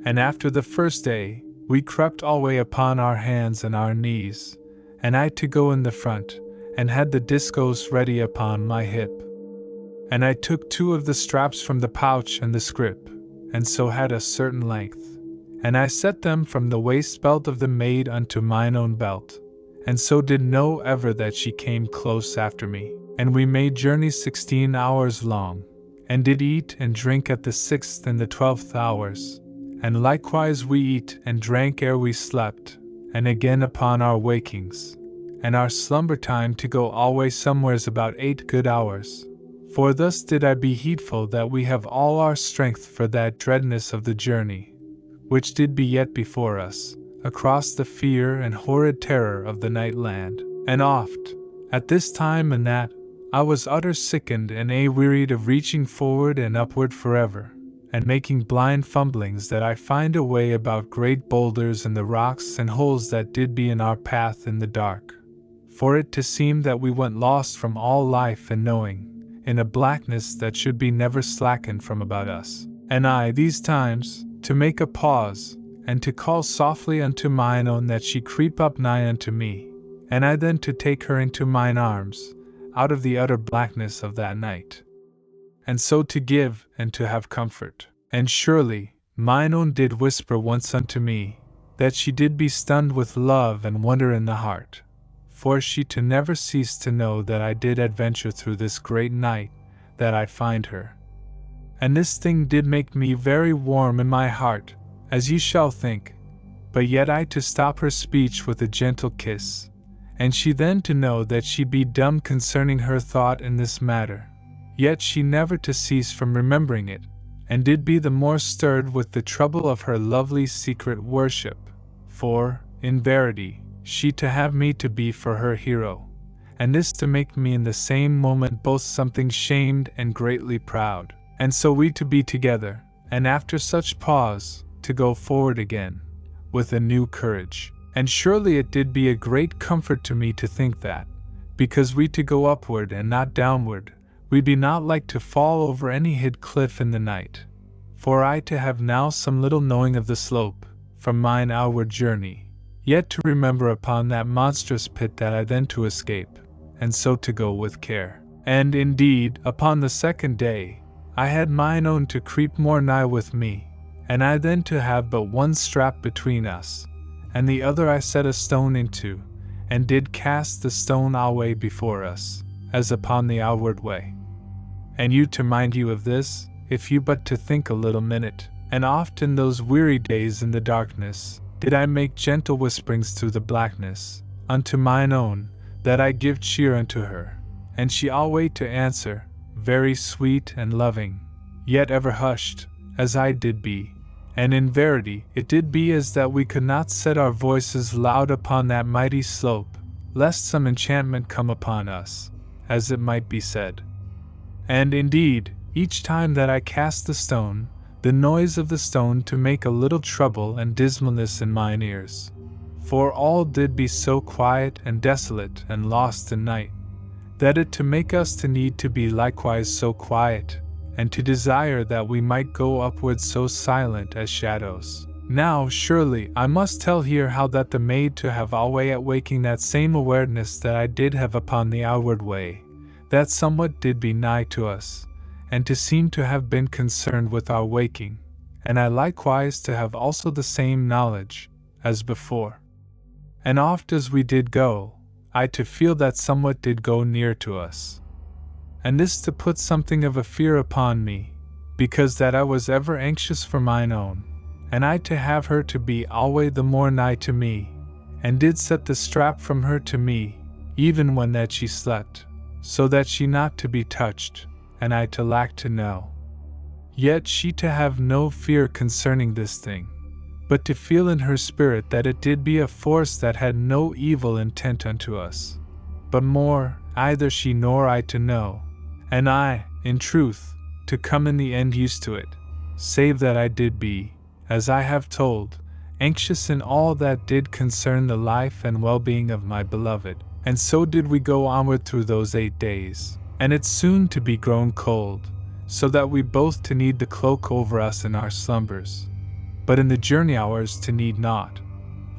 And after the first day, we crept alway upon our hands and our knees, and I to go in the front, and had the discos ready upon my hip. And I took 2 of the straps from the pouch and the scrip, and so had a certain length, and I set them from the waist belt of the maid unto mine own belt, and so did know ever that she came close after me. And we made journeys 16 hours long, and did eat and drink at the 6th and the 12th hours, and likewise we eat and drank ere we slept, and again upon our wakings, and our slumber time to go always somewheres about 8 good hours. For thus did I be heedful that we have all our strength for that dreadness of the journey, which did be yet before us, across the fear and horrid terror of the night land. And oft, at this time and that, I was utter sickened and wearied of reaching forward and upward forever, and making blind fumblings that I find a way about great boulders and the rocks and holes that did be in our path in the dark. For it to seem that we went lost from all life and knowing, in a blackness that should be never slackened from about us. And I these times, to make a pause, and to call softly unto mine own that she creep up nigh unto me, and I then to take her into mine arms, out of the utter blackness of that night, and so to give and to have comfort. And surely, mine own did whisper once unto me, that she did be stunned with love and wonder in the heart, for she to never cease to know that I did adventure through this great night, that I find her. And this thing did make me very warm in my heart, as ye shall think, but yet I to stop her speech with a gentle kiss, and she then to know that she be dumb concerning her thought in this matter, yet she never to cease from remembering it, and did be the more stirred with the trouble of her lovely secret worship, for, in verity, she to have me to be for her hero, and this to make me in the same moment both something shamed and greatly proud, and so we to be together, and after such pause, to go forward again, with a new courage. And surely it did be a great comfort to me to think that, because we to go upward and not downward, we be not like to fall over any hid cliff in the night. For I to have now some little knowing of the slope, from mine outward journey, yet to remember upon that monstrous pit that I then to escape, and so to go with care. And indeed, upon the 2nd day, I had mine own to creep more nigh with me, and I then to have but one strap between us, and the other I set a stone into, and did cast the stone alway before us, as upon the outward way. And you to mind you of this, if you but to think a little minute, and oft in those weary days in the darkness, did I make gentle whisperings through the blackness, unto mine own, that I give cheer unto her, and she alway to answer, very sweet and loving, yet ever hushed, as I did be. And in verity, it did be as that we could not set our voices loud upon that mighty slope, lest some enchantment come upon us, as it might be said. And indeed, each time that I cast the stone, the noise of the stone to make a little trouble and dismalness in mine ears. For all did be so quiet and desolate and lost in night, that it to make us to need to be likewise so quiet, and to desire that we might go upward so silent as shadows. Now surely I must tell here how that the maid to have alway at waking that same awareness that I did have upon the outward way, that somewhat did be nigh to us, and to seem to have been concerned with our waking, and I likewise to have also the same knowledge, as before. And oft as we did go, I to feel that somewhat did go near to us. And this to put something of a fear upon me, because that I was ever anxious for mine own, and I to have her to be alway the more nigh to me, and did set the strap from her to me, even when that she slept, so that she not to be touched, and I to lack to know. Yet she to have no fear concerning this thing, but to feel in her spirit that it did be a force that had no evil intent unto us, but more, either she nor I to know, and I, in truth, to come in the end used to it, save that I did be, as I have told, anxious in all that did concern the life and well-being of my beloved. And so did we go onward through those 8 days, and it soon to be grown cold, so that we both to need the cloak over us in our slumbers, but in the journey hours to need not,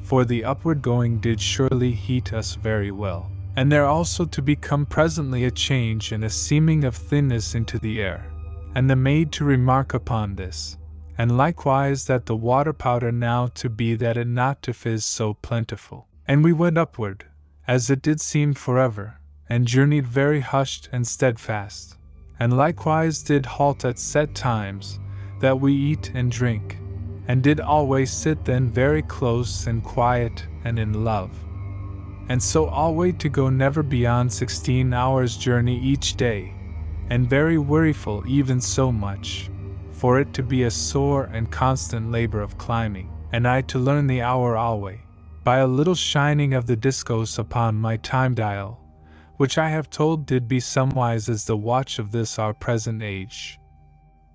for the upward going did surely heat us very well, and there also to become presently a change and a seeming of thinness into the air, and the maid to remark upon this, and likewise that the water powder now to be that it not to fizz so plentiful. And we went upward, as it did seem forever, and journeyed very hushed and steadfast, and likewise did halt at set times, that we eat and drink, and did always sit then very close and quiet and in love. And so always to go never beyond 16 hours journey each day, and very weariful even so much, for it to be a sore and constant labor of climbing, and I to learn the hour always, by a little shining of the discos upon my time dial, which I have told did be somewise as the watch of this our present age.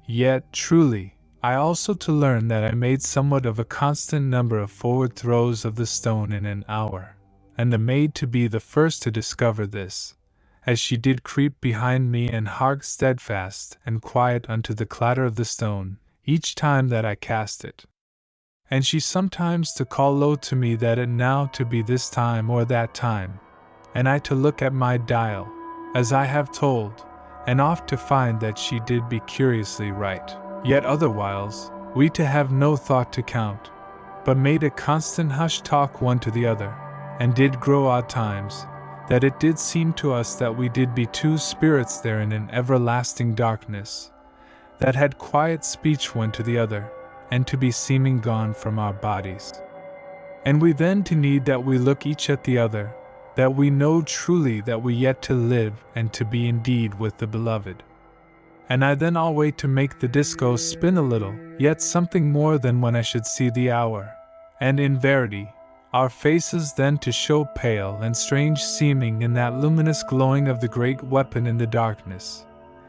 Yet, truly, I also to learn that I made somewhat of a constant number of forward throws of the stone in an hour, and the maid to be the first to discover this, as she did creep behind me and hark steadfast and quiet unto the clatter of the stone, each time that I cast it. And she sometimes to call low to me that it now to be this time or that time, and I to look at my dial, as I have told, and oft to find that she did be curiously right. Yet otherwhiles, we to have no thought to count, but made a constant hush talk one to the other, and did grow odd times, that it did seem to us that we did be two spirits there in an everlasting darkness, that had quiet speech one to the other, and to be seeming gone from our bodies. And we then to need that we look each at the other, that we know truly that we yet to live and to be indeed with the beloved. And I then always to make the disco spin a little, yet something more than when I should see the hour, and in verity, our faces then to show pale and strange seeming in that luminous glowing of the great weapon in the darkness,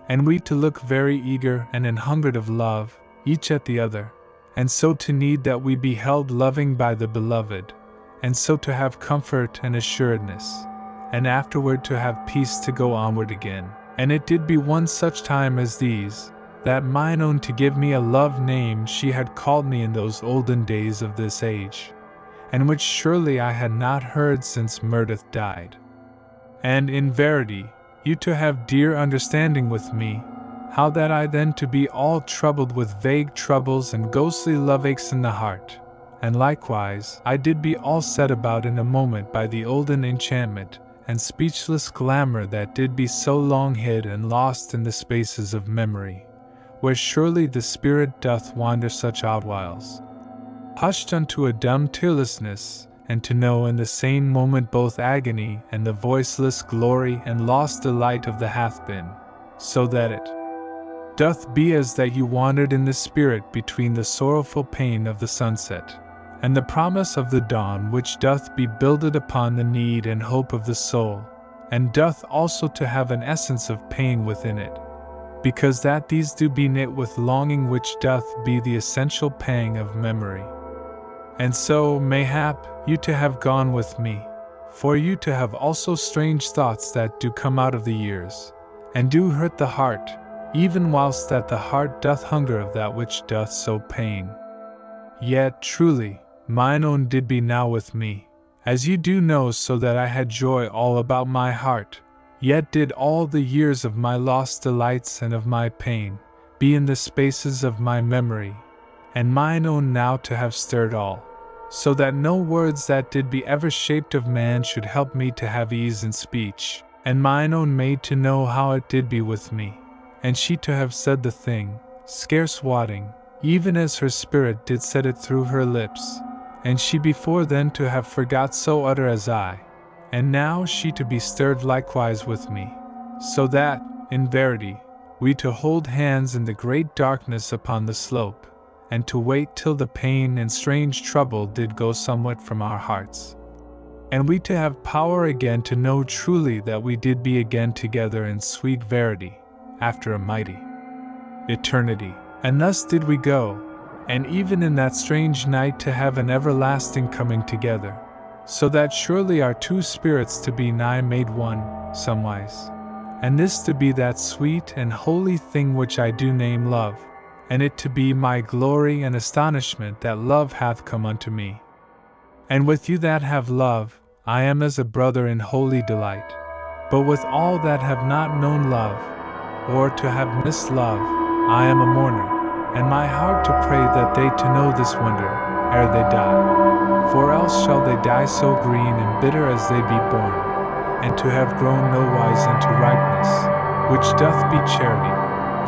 and we to look very eager and an hungered of love, each at the other, and so to need that we be held loving by the beloved, and so to have comfort and assuredness, and afterward to have peace to go onward again. And it did be one such time as these, that mine own to give me a love name she had called me in those olden days of this age, and which surely I had not heard since Meredith died. And in verity, you to have dear understanding with me, how that I then to be all troubled with vague troubles and ghostly love aches in the heart, and likewise I did be all set about in a moment by the olden enchantment and speechless glamour that did be so long hid and lost in the spaces of memory, where surely the spirit doth wander such odd whiles, hushed unto a dumb tearlessness, and to know in the same moment both agony and the voiceless glory and lost delight of the hath been, so that it doth be as that you wandered in the spirit between the sorrowful pain of the sunset, and the promise of the dawn which doth be builded upon the need and hope of the soul, and doth also to have an essence of pain within it, because that these do be knit with longing which doth be the essential pang of memory. And so, mayhap, you to have gone with me, for you to have also strange thoughts that do come out of the years, and do hurt the heart, even whilst that the heart doth hunger of that which doth so pain. Yet, truly, mine own did be now with me, as you do know, so that I had joy all about my heart, yet did all the years of my lost delights and of my pain be in the spaces of my memory, and mine own now to have stirred all, so that no words that did be ever shaped of man should help me to have ease in speech, and mine own maid to know how it did be with me, and she to have said the thing, scarce wotting, even as her spirit did set it through her lips, and she before then to have forgot so utter as I, and now she to be stirred likewise with me, so that, in verity, we to hold hands in the great darkness upon the slope, and to wait till the pain and strange trouble did go somewhat from our hearts, and we to have power again to know truly that we did be again together in sweet verity, after a mighty eternity. And thus did we go, and even in that strange night to have an everlasting coming together, so that surely our two spirits to be nigh made one, somewise. And this to be that sweet and holy thing which I do name love, and it to be my glory and astonishment that love hath come unto me. And with you that have love, I am as a brother in holy delight. But with all that have not known love, or to have missed love, I am a mourner, and my heart to pray that they to know this wonder, ere they die. For else shall they die so green and bitter as they be born, and to have grown nowise unto ripeness, which doth be charity,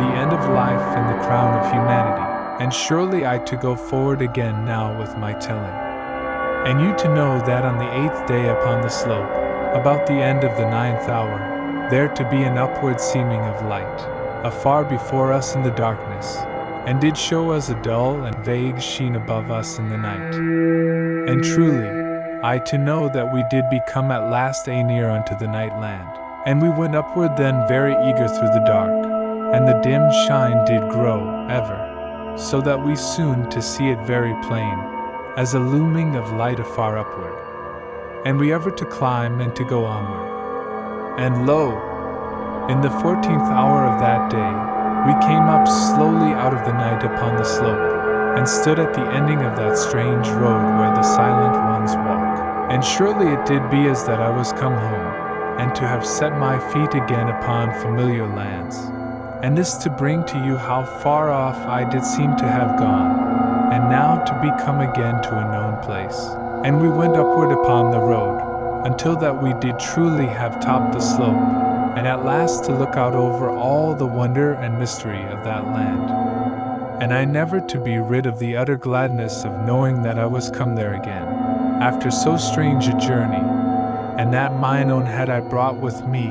the end of life and the crown of humanity. And surely I to go forward again now with my telling. And you to know that on the 8th day upon the slope, about the end of the 9th hour, there to be an upward seeming of light, afar before us in the darkness, and did show us a dull and vague sheen above us in the night. And truly, I to know that we did become at last near unto the night land, and we went upward then very eager through the dark, and the dim shine did grow ever, so that we soon to see it very plain, as a looming of light afar upward. And we ever to climb and to go onward. And lo! In the 14th hour of that day, we came up slowly out of the night upon the slope, and stood at the ending of that strange road where the silent ones walk. And surely it did be as that I was come home, and to have set my feet again upon familiar lands. And this to bring to you how far off I did seem to have gone, and now to be come again to a known place. And we went upward upon the road, until that we did truly have topped the slope, and at last to look out over all the wonder and mystery of that land. And I never to be rid of the utter gladness of knowing that I was come there again, after so strange a journey, and that mine own had I brought with me,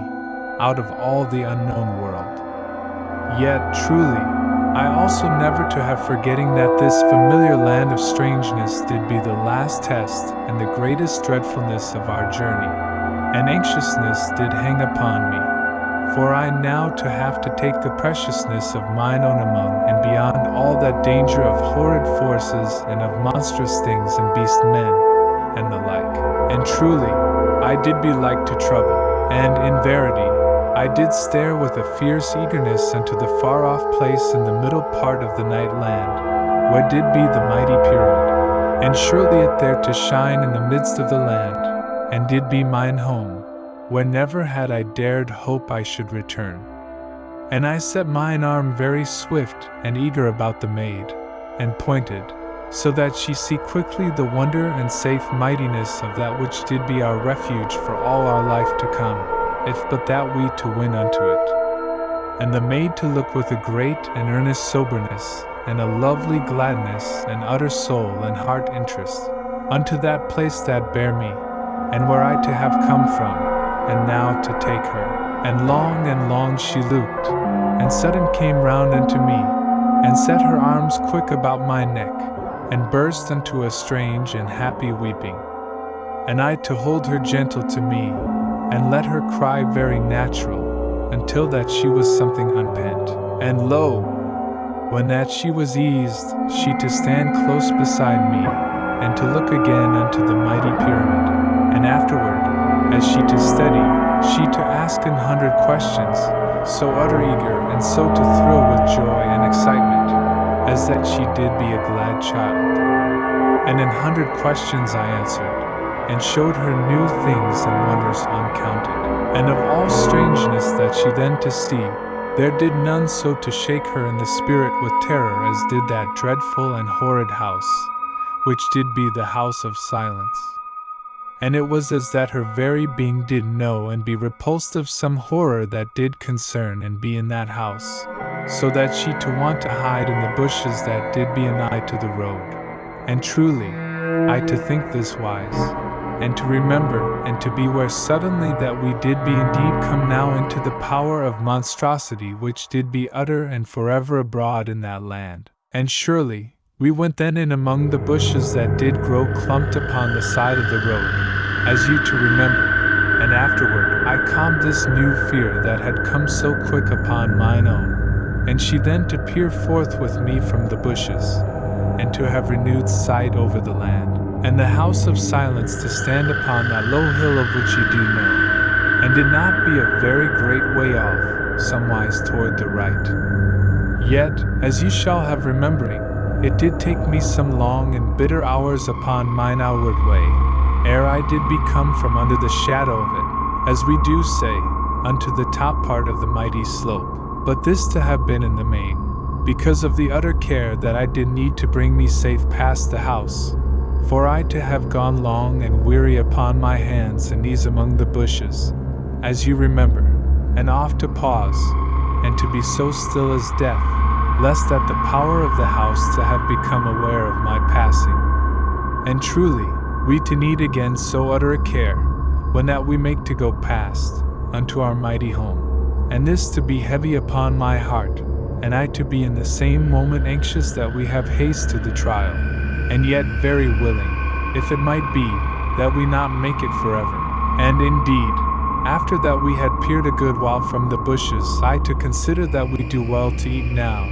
out of all the unknown world. Yet, truly, I also never to have forgetting that this familiar land of strangeness did be the last test and the greatest dreadfulness of our journey, and anxiousness did hang upon me, for I now to have to take the preciousness of mine own among and beyond all that danger of horrid forces and of monstrous things and beast men, and the like. And truly, I did be like to trouble, and in verity, I did stare with a fierce eagerness unto the far-off place in the middle part of the night land, where did be the mighty pyramid, and surely it there to shine in the midst of the land, and did be mine home, where never had I dared hope I should return. And I set mine arm very swift and eager about the maid, and pointed, so that she see quickly the wonder and safe mightiness of that which did be our refuge for all our life to come, if but that we to win unto it. And the maid to look with a great and earnest soberness, and a lovely gladness and utter soul and heart interest, unto that place that bare me, and where I to have come from, and now to take her. And long she looked, and sudden came round unto me, and set her arms quick about my neck, and burst into a strange and happy weeping. And I to hold her gentle to me, and let her cry very natural, until that she was something unpent. And lo! When that she was eased, she to stand close beside me, and to look again unto the mighty pyramid, and afterward, as she to steady, she to ask 100 questions, so utter eager and so to thrill with joy and excitement, as that she did be a glad child. And 100 questions I answered, and showed her new things and wonders uncounted. And of all strangeness that she then to see, there did none so to shake her in the spirit with terror as did that dreadful and horrid house, which did be the house of silence. And it was as that her very being did know and be repulsed of some horror that did concern and be in that house, so that she to want to hide in the bushes that did be anigh to the road. And truly, I to think this wise, and to remember and to beware suddenly that we did be indeed come now into the power of monstrosity which did be utter and forever abroad in that land. And surely, we went then in among the bushes that did grow clumped upon the side of the road, as you to remember, and afterward I calmed this new fear that had come so quick upon mine own, and she then to peer forth with me from the bushes, and to have renewed sight over the land, and the house of silence to stand upon that low hill of which ye do know, and did not be a very great way off, somewise toward the right. Yet, as ye shall have remembering, it did take me some long and bitter hours upon mine outward way, ere I did become from under the shadow of it, as we do say, unto the top part of the mighty slope. But this to have been in the main, because of the utter care that I did need to bring me safe past the house, for I to have gone long and weary upon my hands and knees among the bushes, as you remember, and oft to pause, and to be so still as death, lest that the power of the house to have become aware of my passing. And truly, we to need again so utter a care, when that we make to go past, unto our mighty home, and this to be heavy upon my heart, and I to be in the same moment anxious that we have haste to the trial, and yet very willing, if it might be, that we not make it forever. And indeed, after that we had peered a good while from the bushes, I to consider that we do well to eat now,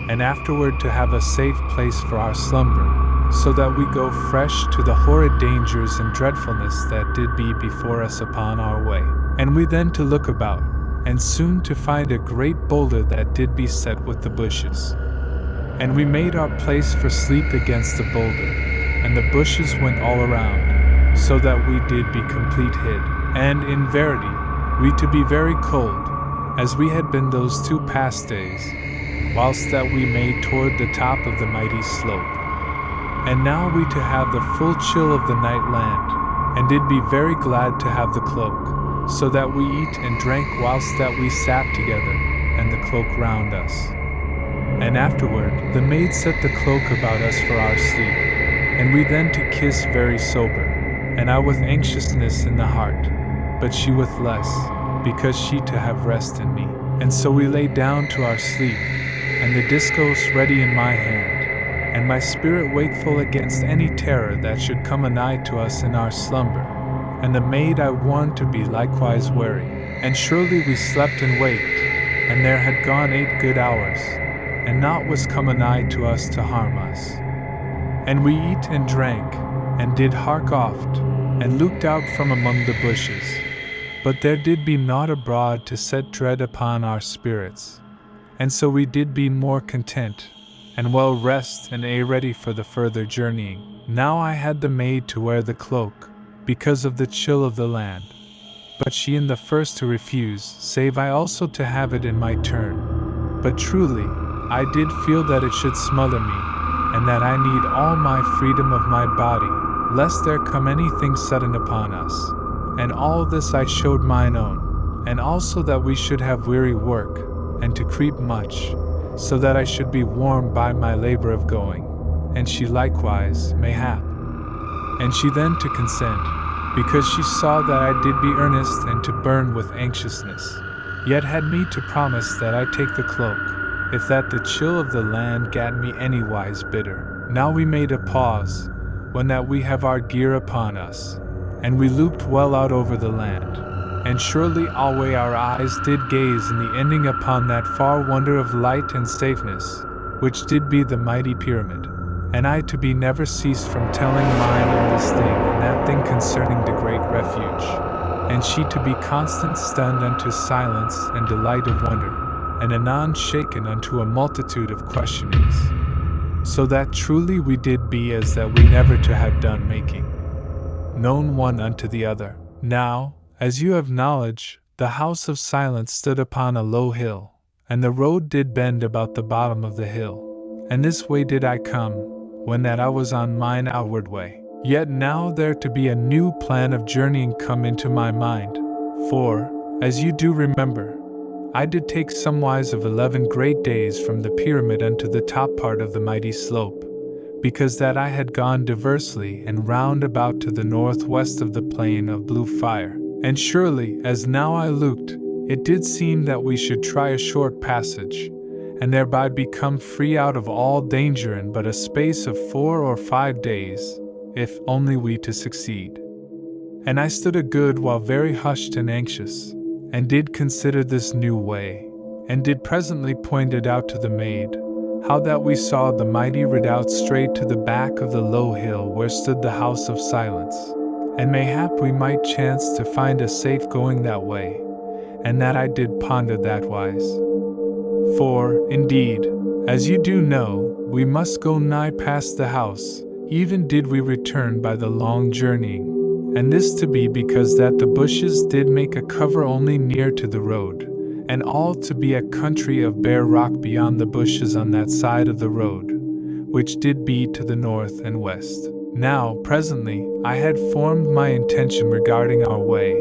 and afterward to have a safe place for our slumber, so that we go fresh to the horrid dangers and dreadfulness that did be before us upon our way. And we then to look about, and soon to find a great boulder that did be set with the bushes. And we made our place for sleep against the boulder, and the bushes went all around, so that we did be complete hid. And in verity, we to be very cold, as we had been those 2 past days, whilst that we made toward the top of the mighty slope. And now we to have the full chill of the night land, and did be very glad to have the cloak, so that we eat and drank whilst that we sat together, and the cloak round us. And afterward the maid set the cloak about us for our sleep, and we then to kiss very sober, and I with anxiousness in the heart, but she with less, because she to have rest in me. And so we lay down to our sleep, and the discourse ready in my hand, and my spirit wakeful against any terror that should come anigh to us in our slumber, and the maid I warned to be likewise wary. And surely we slept and waked, and there had gone 8 good hours, and naught was come anigh to us to harm us. And we eat and drank, and did hark oft, and looked out from among the bushes, but there did be naught abroad to set dread upon our spirits. And so we did be more content, and well rest and ready for the further journeying. Now I had the maid to wear the cloak, because of the chill of the land, but she in the first to refuse, save I also to have it in my turn. But truly, I did feel that it should smother me, and that I need all my freedom of my body, lest there come anything sudden upon us. And all this I showed mine own, and also that we should have weary work, and to creep much, so that I should be warm by my labor of going, and she likewise, mayhap. And she then to consent, because she saw that I did be earnest and to burn with anxiousness, yet had me to promise that I take the cloak, if that the chill of the land gat me anywise bitter. Now we made a pause, when that we have our gear upon us, and we looked well out over the land, and surely alway our eyes did gaze in the ending upon that far wonder of light and safeness, which did be the mighty pyramid. And I to be never ceased from telling mine on this thing and that thing concerning the great refuge, and she to be constant stunned unto silence and delight of wonder, and anon shaken unto a multitude of questionings. So that truly we did be as that we never to have done making known one unto the other. Now, as you have knowledge, the house of silence stood upon a low hill, and the road did bend about the bottom of the hill, and this way did I come, when that I was on mine outward way. Yet now there to be a new plan of journeying come into my mind, for, as you do remember, I did take somewise of 11 great days from the pyramid unto the top part of the mighty slope, because that I had gone diversely and round about to the northwest of the plain of blue fire. And surely, as now I looked, it did seem that we should try a short passage, and thereby become free out of all danger in but a space of 4 or 5 days, if only we to succeed. And I stood a good while very hushed and anxious, and did consider this new way, and did presently point it out to the maid, how that we saw the mighty redoubt straight to the back of the low hill where stood the house of silence, and mayhap we might chance to find a safe going that way, and that I did ponder that wise. For, indeed, as you do know, we must go nigh past the house, even did we return by the long journeying, and this to be because that the bushes did make a cover only near to the road, and all to be a country of bare rock beyond the bushes on that side of the road, which did be to the north and west. Now, presently, I had formed my intention regarding our way,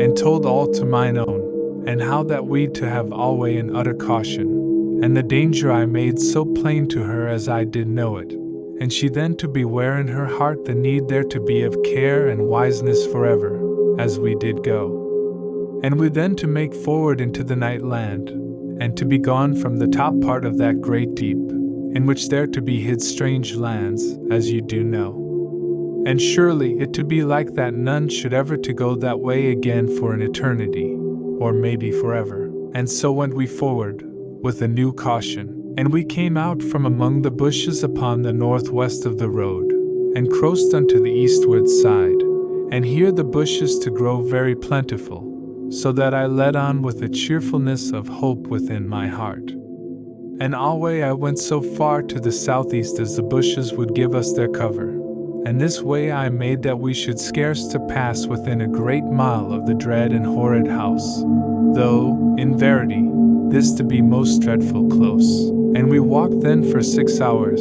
and told all to mine own, and how that we to have alway an utter caution, and the danger I made so plain to her as I did know it, and she then to beware in her heart the need there to be of care and wiseness forever, as we did go. And we then to make forward into the night land, and to be gone from the top part of that great deep, in which there to be hid strange lands, as you do know. And surely it to be like that none should ever to go that way again for an eternity, or maybe forever. And so went we forward, with a new caution, and we came out from among the bushes upon the northwest of the road, and crossed unto the eastward side, and here the bushes to grow very plentiful, so that I led on with a cheerfulness of hope within my heart. And alway I went so far to the southeast as the bushes would give us their cover, and this way I made that we should scarce to pass within a great mile of the dread and horrid house, though, in verity, this to be most dreadful close. And we walked then for 6 hours,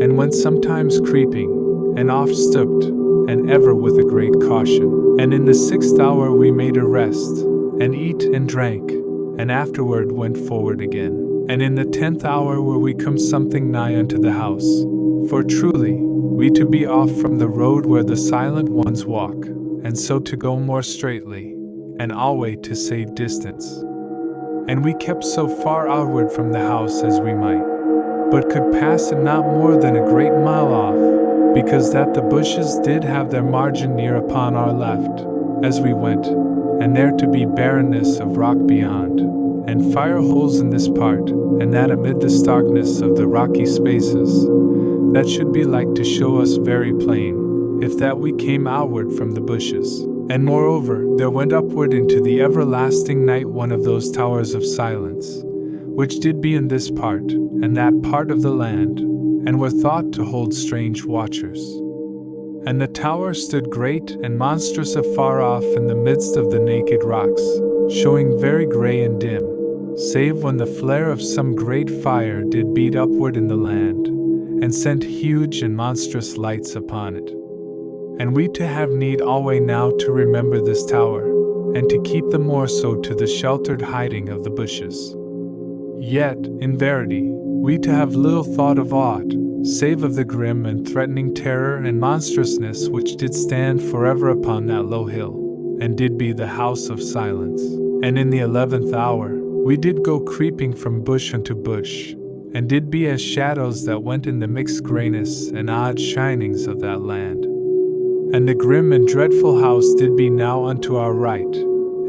and went sometimes creeping, and oft stooped, and ever with a great caution. And in the 6th hour we made a rest, and eat and drank, and afterward went forward again. And in the 10th hour were we come something nigh unto the house, for truly, we to be off from the road where the silent ones walk, and so to go more straightly, and alway to save distance. And we kept so far outward from the house as we might, but could pass it not more than a great mile off, because that the bushes did have their margin near upon our left, as we went, and there to be barrenness of rock beyond, and fire holes in this part, and that amid the starkness of the rocky spaces, that should be like to show us very plain, if that we came outward from the bushes. And moreover, there went upward into the everlasting night one of those towers of silence, which did be in this part, and that part of the land, and were thought to hold strange watchers. And the tower stood great and monstrous afar off in the midst of the naked rocks, showing very grey and dim, save when the flare of some great fire did beat upward in the land, and sent huge and monstrous lights upon it. And we to have need alway now to remember this tower, and to keep the more so to the sheltered hiding of the bushes. Yet, in verity, we to have little thought of aught, save of the grim and threatening terror and monstrousness which did stand forever upon that low hill, and did be the house of silence. And in the 11th hour, we did go creeping from bush unto bush, and did be as shadows that went in the mixed grayness and odd shinings of that land. And the grim and dreadful house did be now unto our right,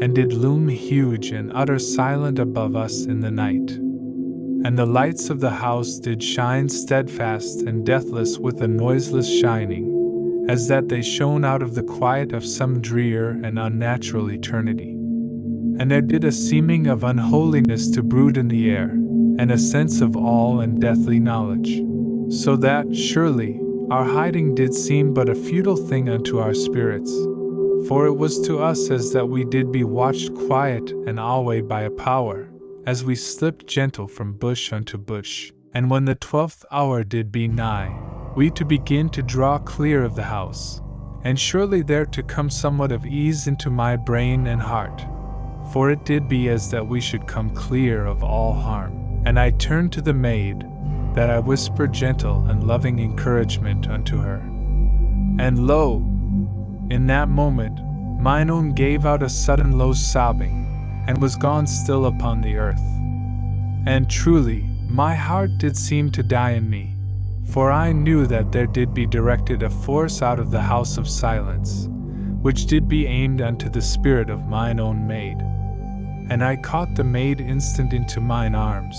and did loom huge and utter silent above us in the night. And the lights of the house did shine steadfast and deathless with a noiseless shining, as that they shone out of the quiet of some drear and unnatural eternity. And there did a seeming of unholiness to brood in the air, and a sense of awe and deathly knowledge, so that, surely, our hiding did seem but a futile thing unto our spirits, for it was to us as that we did be watched quiet and alway by a power, as we slipped gentle from bush unto bush. And when the 12th hour did be nigh, we to begin to draw clear of the house, and surely there to come somewhat of ease into my brain and heart, for it did be as that we should come clear of all harm. And I turned to the maid, that I whispered gentle and loving encouragement unto her. And lo! In that moment, mine own gave out a sudden low sobbing, and was gone still upon the earth. And truly, my heart did seem to die in me, for I knew that there did be directed a force out of the house of silence, which did be aimed unto the spirit of mine own maid. And I caught the maid instant into mine arms,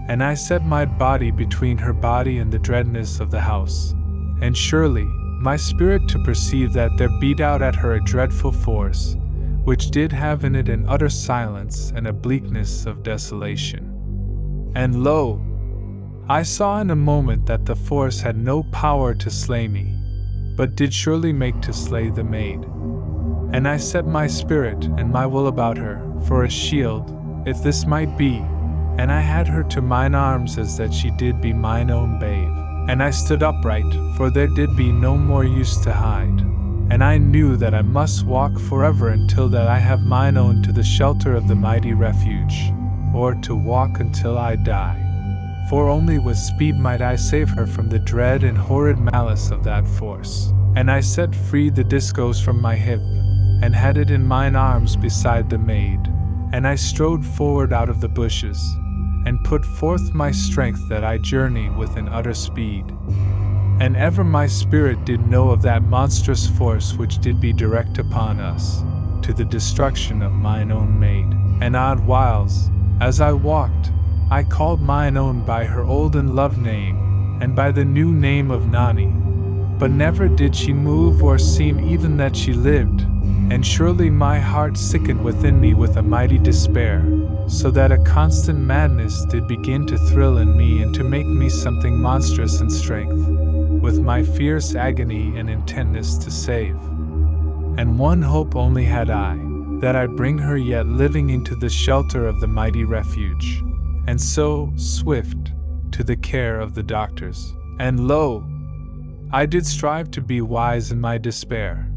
and I set my body between her body and the dreadness of the house, and surely my spirit to perceive that there beat out at her a dreadful force, which did have in it an utter silence and a bleakness of desolation. And lo, I saw in a moment that the force had no power to slay me, but did surely make to slay the maid. And I set my spirit and my will about her, for a shield, if this might be, and I had her to mine arms as that she did be mine own babe. And I stood upright, for there did be no more use to hide. And I knew that I must walk forever until that I have mine own to the shelter of the mighty refuge, or to walk until I die. For only with speed might I save her from the dread and horrid malice of that force. And I set free the discos from my hip, and had it in mine arms beside the maid. And I strode forward out of the bushes, and put forth my strength that I journey with an utter speed. And ever my spirit did know of that monstrous force which did be direct upon us, to the destruction of mine own maid. And odd whiles, as I walked, I called mine own by her olden love name, and by the new name of Nani. But never did she move or seem even that she lived, and surely my heart sickened within me with a mighty despair, so that a constant madness did begin to thrill in me and to make me something monstrous in strength, with my fierce agony and intentness to save. And one hope only had I, that I'd bring her yet living into the shelter of the mighty refuge, and so, swift, to the care of the doctors. And lo, I did strive to be wise in my despair,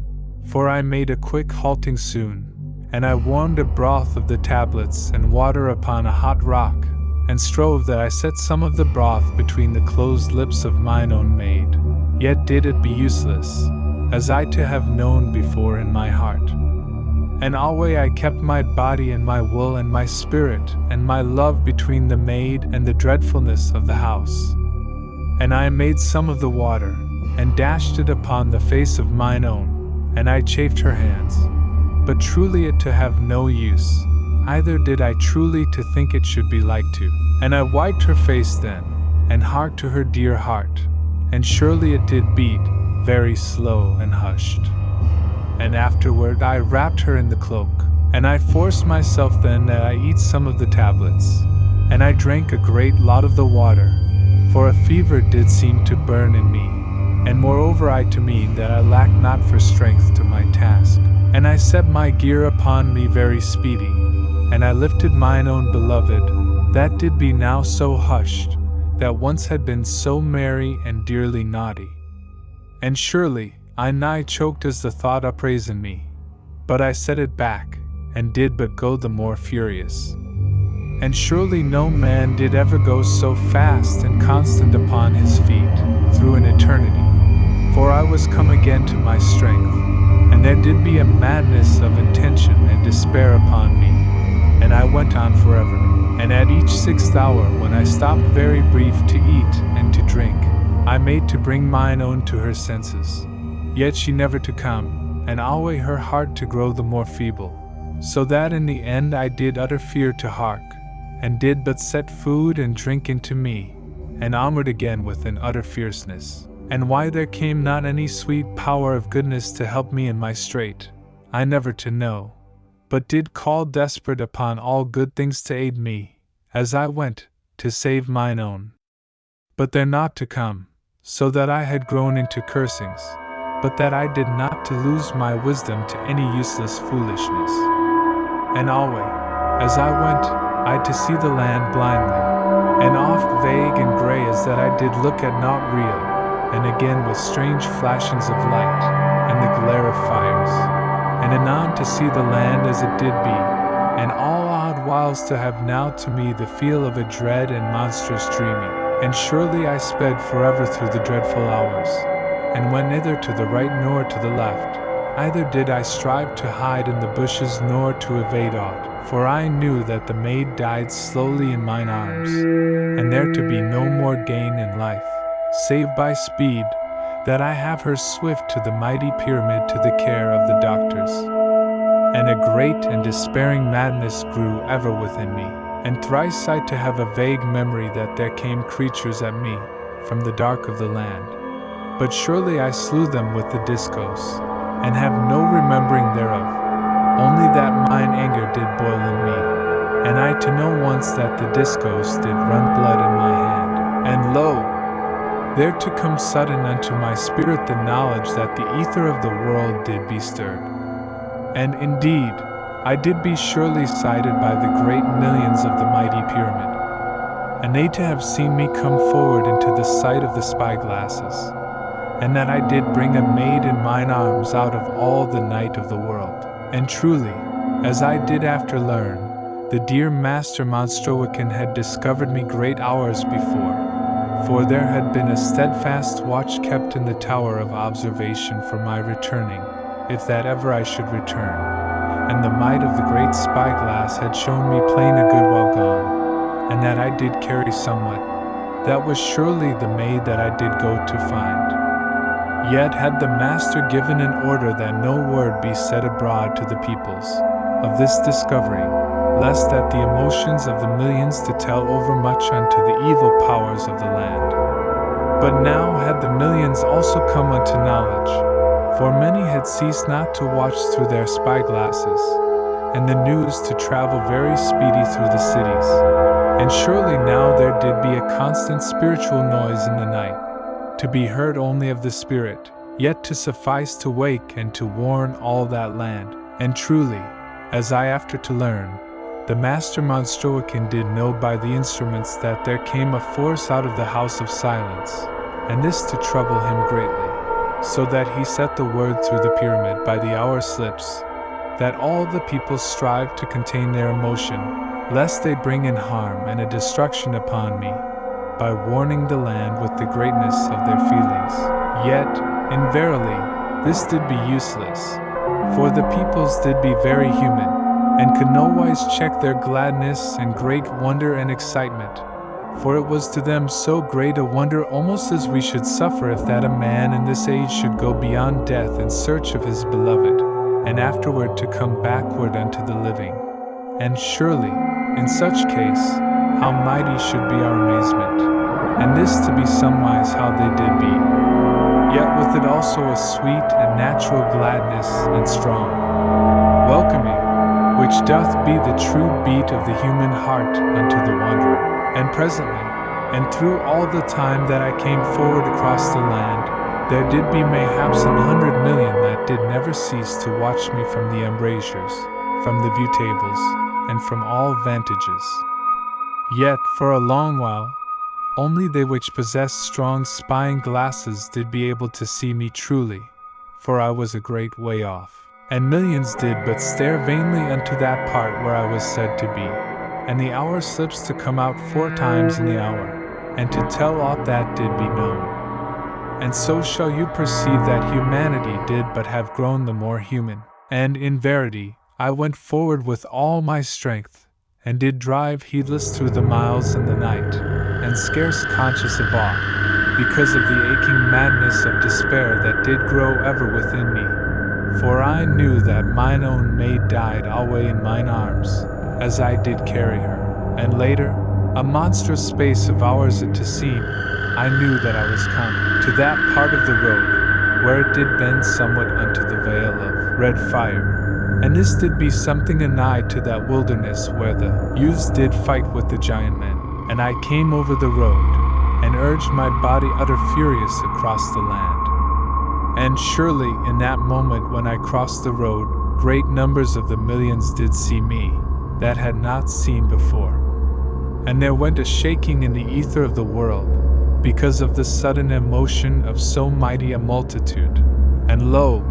for I made a quick halting soon, and I warmed a broth of the tablets and water upon a hot rock, and strove that I set some of the broth between the closed lips of mine own maid. Yet did it be useless, as I to have known before in my heart. And alway I kept my body and my will and my spirit and my love between the maid and the dreadfulness of the house. And I made some of the water, and dashed it upon the face of mine own, and I chafed her hands. But truly it to have no use, either did I truly to think it should be like to. And I wiped her face then, and harked to her dear heart, and surely it did beat, very slow and hushed. And afterward I wrapped her in the cloak, and I forced myself then that I eat some of the tablets, and I drank a great lot of the water, for a fever did seem to burn in me, and moreover I to mean that I lacked not for strength to my task. And I set my gear upon me very speedy, and I lifted mine own beloved, that did be now so hushed, that once had been so merry and dearly naughty. And surely, I nigh choked as the thought upraised in me, but I set it back, and did but go the more furious. And surely no man did ever go so fast and constant upon his feet, through an eternity, for I was come again to my strength, and there did be a madness of intention and despair upon me, and I went on forever, and at each 6th hour when I stopped very brief to eat and to drink, I made to bring mine own to her senses. Yet she never to come, and alway her heart to grow the more feeble, so that in the end I did utter fear to hark, and did but set food and drink into me, and onward again with an utter fierceness. And why there came not any sweet power of goodness to help me in my strait, I never to know, but did call desperate upon all good things to aid me, as I went, to save mine own. But they're not to come, so that I had grown into cursings, but that I did not to lose my wisdom to any useless foolishness. And alway, as I went, I to see the land blindly, and oft vague and grey as that I did look at naught real, and again with strange flashings of light, and the glare of fires, and anon to see the land as it did be, and all odd whiles to have now to me the feel of a dread and monstrous dreaming. And surely I sped forever through the dreadful hours, and went neither to the right nor to the left, either did I strive to hide in the bushes nor to evade aught, for I knew that the maid died slowly in mine arms, and there to be no more gain in life, save by speed, that I have her swift to the mighty pyramid to the care of the doctors. And a great and despairing madness grew ever within me, and thrice I to have a vague memory that there came creatures at me from the dark of the land. But surely I slew them with the discos, and have no remembering thereof, only that mine anger did boil in me, and I to know once that the discos did run blood in my hand. And lo, there to come sudden unto my spirit the knowledge that the ether of the world did be stirred. And indeed, I did be surely sighted by the great millions of the mighty pyramid, and they to have seen me come forward into the sight of the spyglasses, and that I did bring a maid in mine arms out of all the night of the world. And truly, as I did after learn, the dear Master Monstrowican had discovered me great hours before, for there had been a steadfast watch kept in the tower of observation for my returning, if that ever I should return, and the might of the great spyglass had shown me plain a good while gone, and that I did carry somewhat, that was surely the maid that I did go to find. Yet had the master given an order that no word be said abroad to the peoples of this discovery, lest that the emotions of the millions to tell overmuch unto the evil powers of the land. But now had the millions also come unto knowledge, for many had ceased not to watch through their spyglasses, and the news to travel very speedy through the cities. And surely now there did be a constant spiritual noise in the night, to be heard only of the spirit, yet to suffice to wake and to warn all that land. And truly, as I after to learn, the Master Monstrowican did know by the instruments that there came a force out of the house of silence, and this to trouble him greatly, so that he set the word through the pyramid by the hour slips, that all the people strive to contain their emotion, lest they bring in harm and a destruction upon me, by warning the land with the greatness of their feelings. Yet, in verily, this did be useless, for the peoples did be very human, and could nowise check their gladness and great wonder and excitement, for it was to them so great a wonder almost as we should suffer if that a man in this age should go beyond death in search of his beloved, and afterward to come backward unto the living. And surely, in such case, how mighty should be our amazement, and this to be somewise how they did be, yet with it also a sweet and natural gladness and strong welcoming, which doth be the true beat of the human heart unto the wanderer. And presently, and through all the time that I came forward across the land, there did be mayhaps 100,000,000 that did never cease to watch me from the embrasures, from the view tables, and from all vantages. Yet, for a long while, only they which possessed strong spying glasses did be able to see me truly, for I was a great way off. And millions did but stare vainly unto that part where I was said to be, and the hour slips to come out 4 times in the hour, and to tell aught that did be known. And so shall you perceive that humanity did but have grown the more human. And in verity, I went forward with all my strength, and did drive heedless through the miles and the night, and scarce conscious of aught, because of the aching madness of despair that did grow ever within me. For I knew that mine own maid died alway in mine arms, as I did carry her, and later, a monstrous space of hours it to seem, I knew that I was come to that part of the road, where it did bend somewhat unto the vale of red fire, and this did be something anigh to that wilderness where the youths did fight with the giant men. And I came over the road, and urged my body utter furious across the land. And surely in that moment when I crossed the road, great numbers of the millions did see me, that had not seen before. And there went a shaking in the ether of the world, because of the sudden emotion of so mighty a multitude. And lo,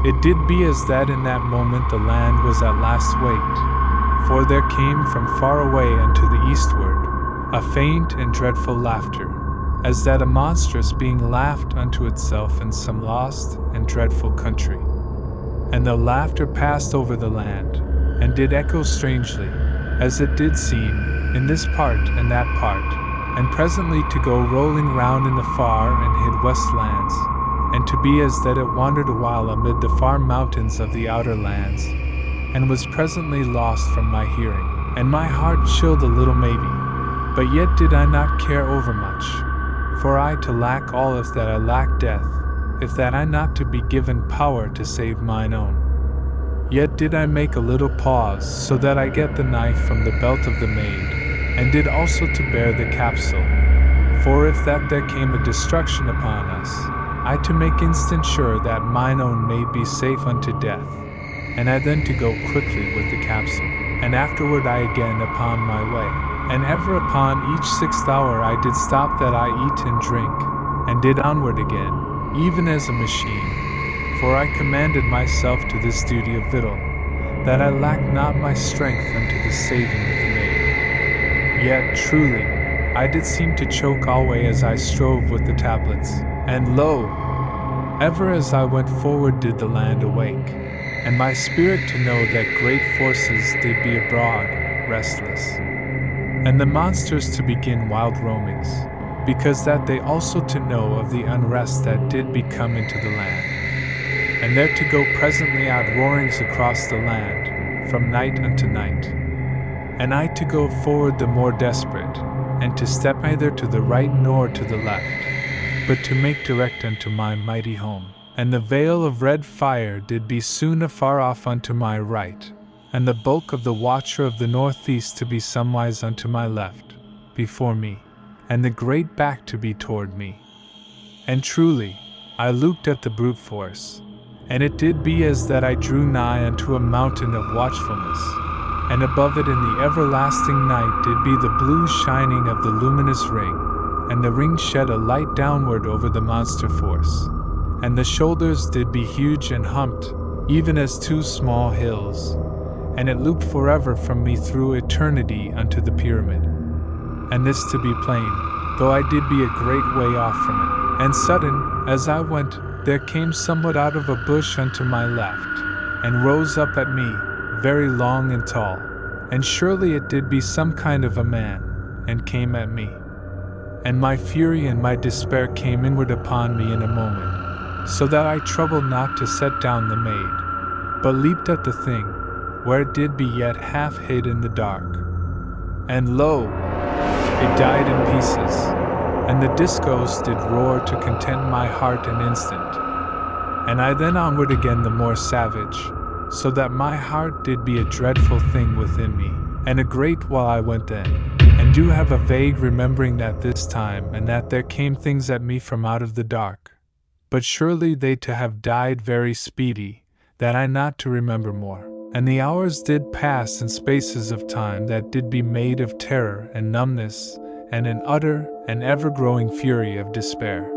it did be as that in that moment the land was at last waked, for there came from far away unto the eastward a faint and dreadful laughter, as that a monstrous being laughed unto itself in some lost and dreadful country. And the laughter passed over the land, and did echo strangely, as it did seem, in this part and that part, and presently to go rolling round in the far and hid west lands, and to be as that it wandered a while amid the far mountains of the outer lands, and was presently lost from my hearing. and my heart chilled a little maybe, but yet did I not care over much, for I to lack all if that I lack death, if that I not to be given power to save mine own. Yet did I make a little pause, so that I get the knife from the belt of the maid, and did also to bear the capsule. For if that there came a destruction upon us, I to make instant sure that mine own may be safe unto death, and I then to go quickly with the capsule, and afterward I again upon my way, and ever upon each 6th hour I did stop that I eat and drink, and did onward again, even as a machine. For I commanded myself to this duty of victual, that I lacked not my strength unto the saving of the maid. Yet, truly, I did seem to choke alway as I strove with the tablets, and lo! Ever as I went forward did the land awake, and my spirit to know that great forces did be abroad, restless, and the monsters to begin wild roamings, because that they also to know of the unrest that did be come into the land. And there to go presently out roarings across the land, from night unto night. And I to go forward the more desperate, and to step neither to the right nor to the left, but to make direct unto my mighty home. And the veil of red fire did be soon afar off unto my right, and the bulk of the watcher of the northeast to be somewise unto my left, before me, and the great back to be toward me. And truly, I looked at the brute force, and it did be as that I drew nigh unto a mountain of watchfulness, and above it in the everlasting night did be the blue shining of the luminous ring, and the ring shed a light downward over the monster force, and the shoulders did be huge and humped, even as 2 small hills, and it looked forever from me through eternity unto the pyramid. And this to be plain, though I did be a great way off from it, and sudden, as I went, there came somewhat out of a bush unto my left, and rose up at me, very long and tall, and surely it did be some kind of a man, and came at me. And my fury and my despair came inward upon me in a moment, so that I troubled not to set down the maid, but leaped at the thing, where it did be yet half hid in the dark. And lo! It died in pieces, and the discos did roar to content my heart an instant. And I then onward again the more savage, so that my heart did be a dreadful thing within me, and a great while I went then, and do have a vague remembering that this time, and that there came things at me from out of the dark, but surely they to have died very speedy, that I not to remember more. And the hours did pass in spaces of time that did be made of terror and numbness, and an utter and ever-growing fury of despair.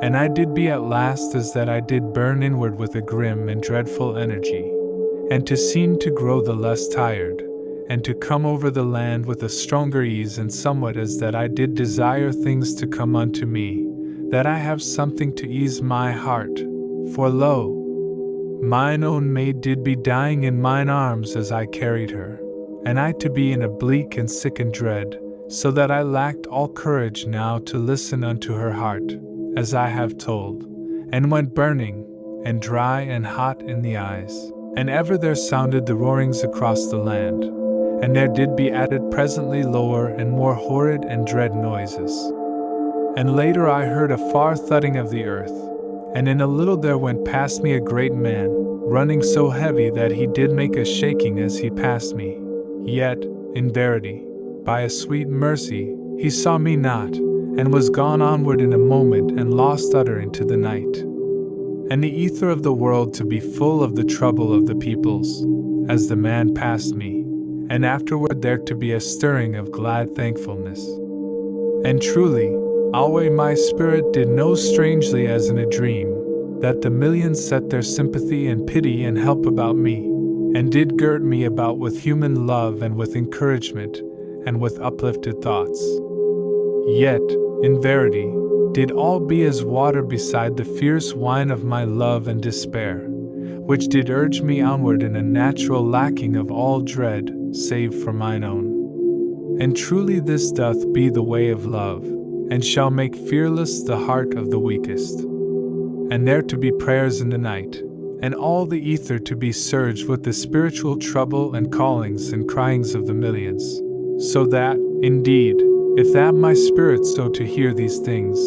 And I did be at last as that I did burn inward with a grim and dreadful energy, and to seem to grow the less tired, and to come over the land with a stronger ease, and somewhat as that I did desire things to come unto me, that I have something to ease my heart, for lo! Mine own maid did be dying in mine arms as I carried her, and I to be in a bleak and sickened dread, so that I lacked all courage now to listen unto her heart, as I have told, and went burning, and dry and hot in the eyes. And ever there sounded the roarings across the land, and there did be added presently lower and more horrid and dread noises. And later I heard a far thudding of the earth, and in a little there went past me a great man, running so heavy that he did make a shaking as he passed me. Yet, in verity, by a sweet mercy, he saw me not, and was gone onward in a moment and lost utter into the night. And the ether of the world to be full of the trouble of the peoples, as the man passed me, and afterward there to be a stirring of glad thankfulness. And truly, alway my spirit did know strangely as in a dream, that the millions set their sympathy and pity and help about me, and did girt me about with human love and with encouragement, and with uplifted thoughts. Yet, in verity, did all be as water beside the fierce wine of my love and despair, which did urge me onward in a natural lacking of all dread, save for mine own. And truly this doth be the way of love, and shall make fearless the heart of the weakest. And there to be prayers in the night, and all the ether to be surged with the spiritual trouble and callings and cryings of the millions. So that, indeed, if that my spirit so to hear these things,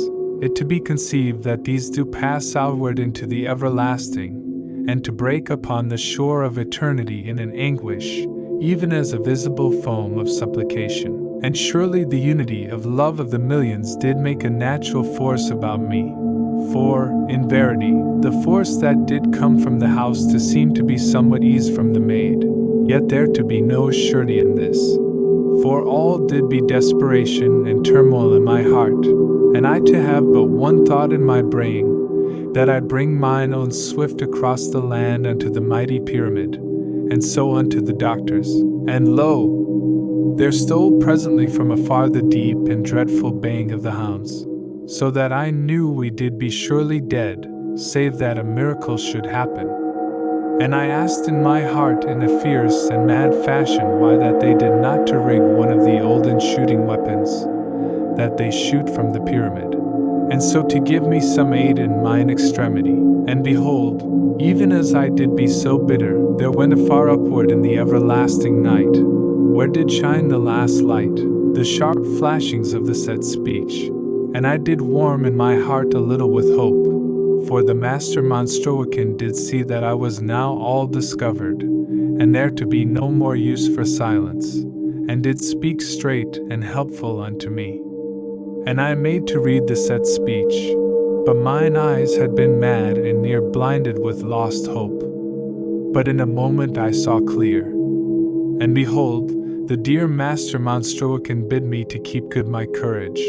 it to be conceived that these do pass outward into the everlasting, and to break upon the shore of eternity in an anguish, even as a visible foam of supplication. And surely the unity of love of the millions did make a natural force about me. For, in verity, the force that did come from the house to seem to be somewhat eased from the maid, yet there to be no surety in this. For all did be desperation and turmoil in my heart, and I to have but one thought in my brain, that I'd bring mine own swift across the land unto the mighty pyramid, and so unto the doctors. And lo! There stole presently from afar the deep and dreadful baying of the hounds, so that I knew we did be surely dead, save that a miracle should happen. And I asked in my heart in a fierce and mad fashion why that they did not to rig one of the olden shooting weapons, that they shoot from the pyramid, and so to give me some aid in mine extremity. And behold, even as I did be so bitter, there went afar upward in the everlasting night, where did shine the last light, the sharp flashings of the said speech. And I did warm in my heart a little with hope, for the master Monstroican did see that I was now all discovered, and there to be no more use for silence, and did speak straight and helpful unto me. And I made to read the said speech, but mine eyes had been mad and near blinded with lost hope. But in a moment I saw clear, and behold, the dear master Monstroican bid me to keep good my courage,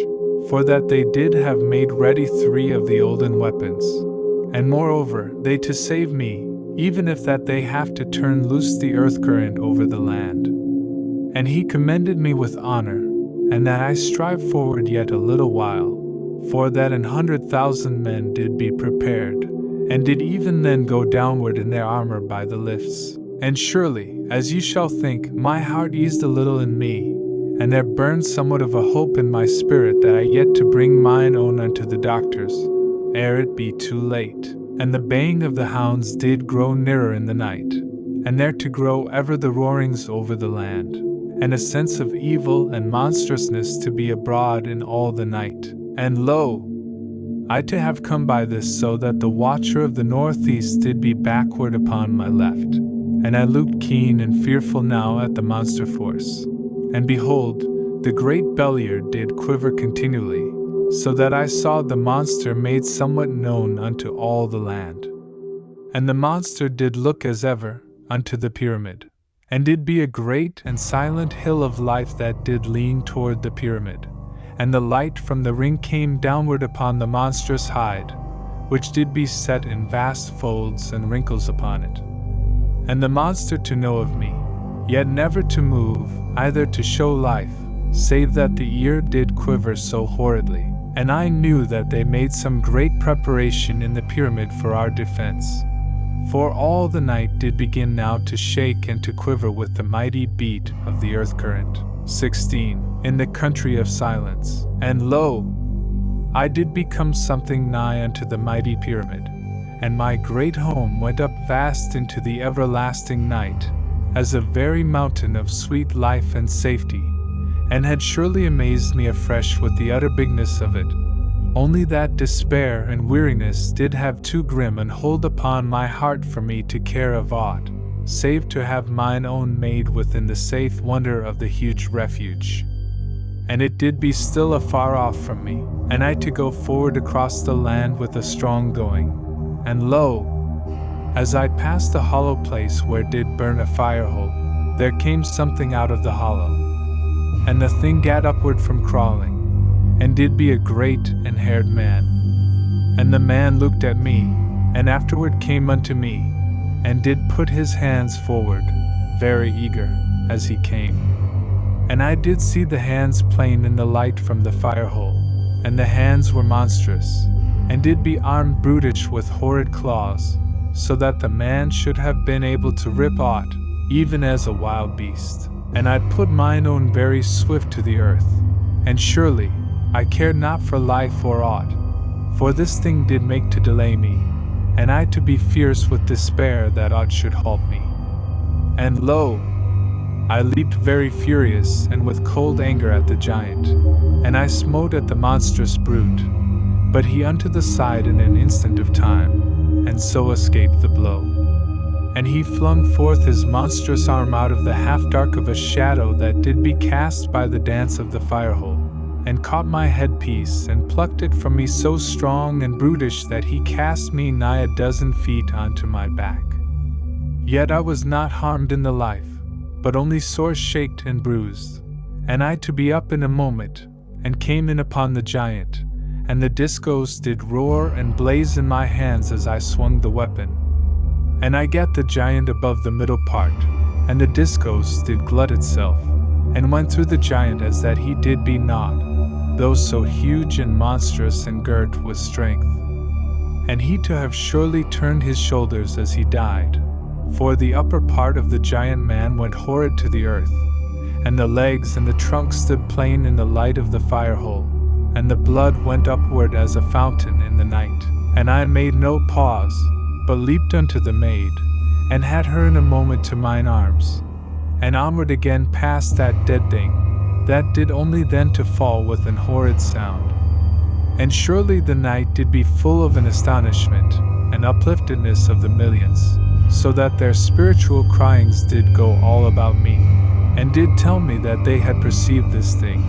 for that they did have made ready 3 of the olden weapons, and moreover they to save me, even if that they have to turn loose the earth current over the land. And he commended me with honor, and that I strive forward yet a little while, for that 100,000 men did be prepared, and did even then go downward in their armor by the lifts. And surely, as you shall think, my heart eased a little in me, and there burned somewhat of a hope in my spirit that I yet to bring mine own unto the doctors, ere it be too late. And the baying of the hounds did grow nearer in the night, and there to grow ever the roarings over the land, and a sense of evil and monstrousness to be abroad in all the night. And lo! I to have come by this so that the watcher of the northeast did be backward upon my left, and I looked keen and fearful now at the monster force. And behold, the great belliard did quiver continually, so that I saw the monster made somewhat known unto all the land. And the monster did look as ever unto the pyramid, and did be a great and silent hill of life that did lean toward the pyramid, and the light from the ring came downward upon the monstrous hide, which did be set in vast folds and wrinkles upon it. And the monster to know of me, yet never to move, either to show life, save that the ear did quiver so horridly. And I knew that they made some great preparation in the pyramid for our defense. For all the night did begin now to shake and to quiver with the mighty beat of the earth current. 16. In the country of silence. And lo! I did become something nigh unto the mighty pyramid, and my great home went up vast into the everlasting night, as a very mountain of sweet life and safety, and had surely amazed me afresh with the utter bigness of it. Only that despair and weariness did have too grim an hold upon my heart for me to care of aught, save to have mine own made within the safe wonder of the huge refuge. And it did be still afar off from me, and I to go forward across the land with a strong going. And lo! As I passed the hollow place where did burn a fire hole, there came something out of the hollow, and the thing gat upward from crawling, and did be a great and haired man. And the man looked at me, and afterward came unto me, and did put his hands forward, very eager, as he came. And I did see the hands plain in the light from the fire hole, and the hands were monstrous, and did be armed brutish with horrid claws, so that the man should have been able to rip aught, even as a wild beast. And I put mine own very swift to the earth, and surely I cared not for life or aught, for this thing did make to delay me, and I to be fierce with despair that aught should halt me. And lo! I leaped very furious and with cold anger at the giant, and I smote at the monstrous brute, but he unto the side in an instant of time, and so escaped the blow. And he flung forth his monstrous arm out of the half-dark of a shadow that did be cast by the dance of the firehole, and caught my headpiece and plucked it from me so strong and brutish that he cast me nigh 12 feet onto my back. Yet I was not harmed in the life, but only sore shaked and bruised, and I to be up in a moment, and came in upon the giant, and the discos did roar and blaze in my hands as I swung the weapon. And I gat the giant above the middle part, and the discos did glut itself, and went through the giant as that he did be gnawed, though so huge and monstrous and girt with strength. And he to have surely turned his shoulders as he died, for the upper part of the giant man went horrid to the earth, and the legs and the trunk stood plain in the light of the firehole, and the blood went upward as a fountain in the night. And I made no pause, but leaped unto the maid, and had her in a moment to mine arms, and onward again past that dead thing, that did only then to fall with an horrid sound. And surely the night did be full of an astonishment, and upliftedness of the millions, so that their spiritual cryings did go all about me, and did tell me that they had perceived this thing,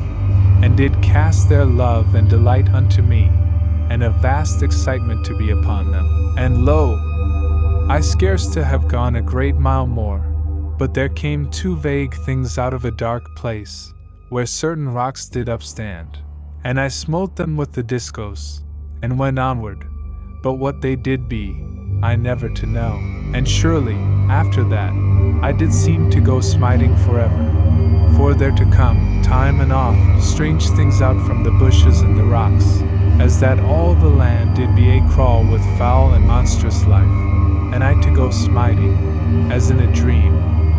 and did cast their love and delight unto me, and a vast excitement to be upon them. And lo! I scarce to have gone a great mile more, but there came two vague things out of a dark place, where certain rocks did upstand, and I smote them with the discos, and went onward, but what they did be, I never to know. And surely, after that, I did seem to go smiting forever, for there to come, time and oft, strange things out from the bushes and the rocks, as that all the land did be a crawl with foul and monstrous life, and I to go smiting, as in a dream,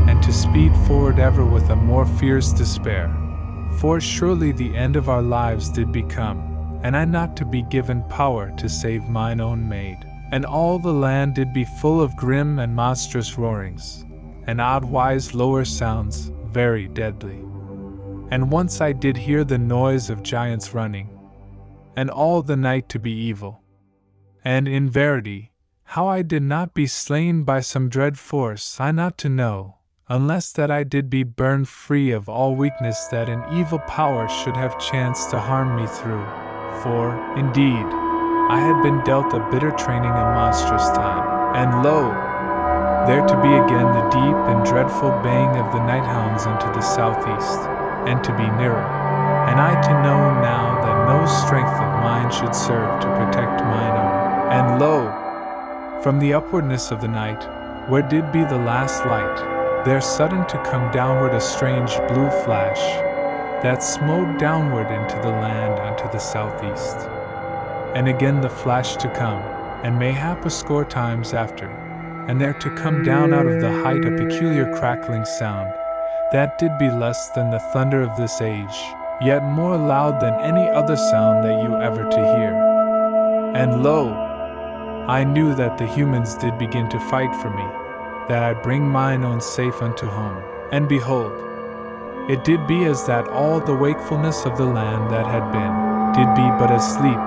and to speed forward ever with a more fierce despair, for surely the end of our lives did be come, and I not to be given power to save mine own maid. And all the land did be full of grim and monstrous roarings, and odd-wise lower sounds, very deadly. And once I did hear the noise of giants running, and all the night to be evil. And in verity, how I did not be slain by some dread force I not to know, unless that I did be burned free of all weakness that an evil power should have chanced to harm me through. For, indeed, I had been dealt a bitter training in monstrous time, and lo! There to be again the deep and dreadful baying of the night hounds unto the southeast, and to be nearer, and I to know now that no strength of mine should serve to protect mine own. And lo! From the upwardness of the night, where did be the last light, there sudden to come downward a strange blue flash, that smote downward into the land unto the southeast. And again the flash to come, and mayhap a score times after, and there to come down out of the height a peculiar crackling sound, that did be less than the thunder of this age, yet more loud than any other sound that you ever to hear. And lo! I knew that the humans did begin to fight for me, that I bring mine own safe unto home. And behold, it did be as that all the wakefulness of the land that had been, did be but asleep,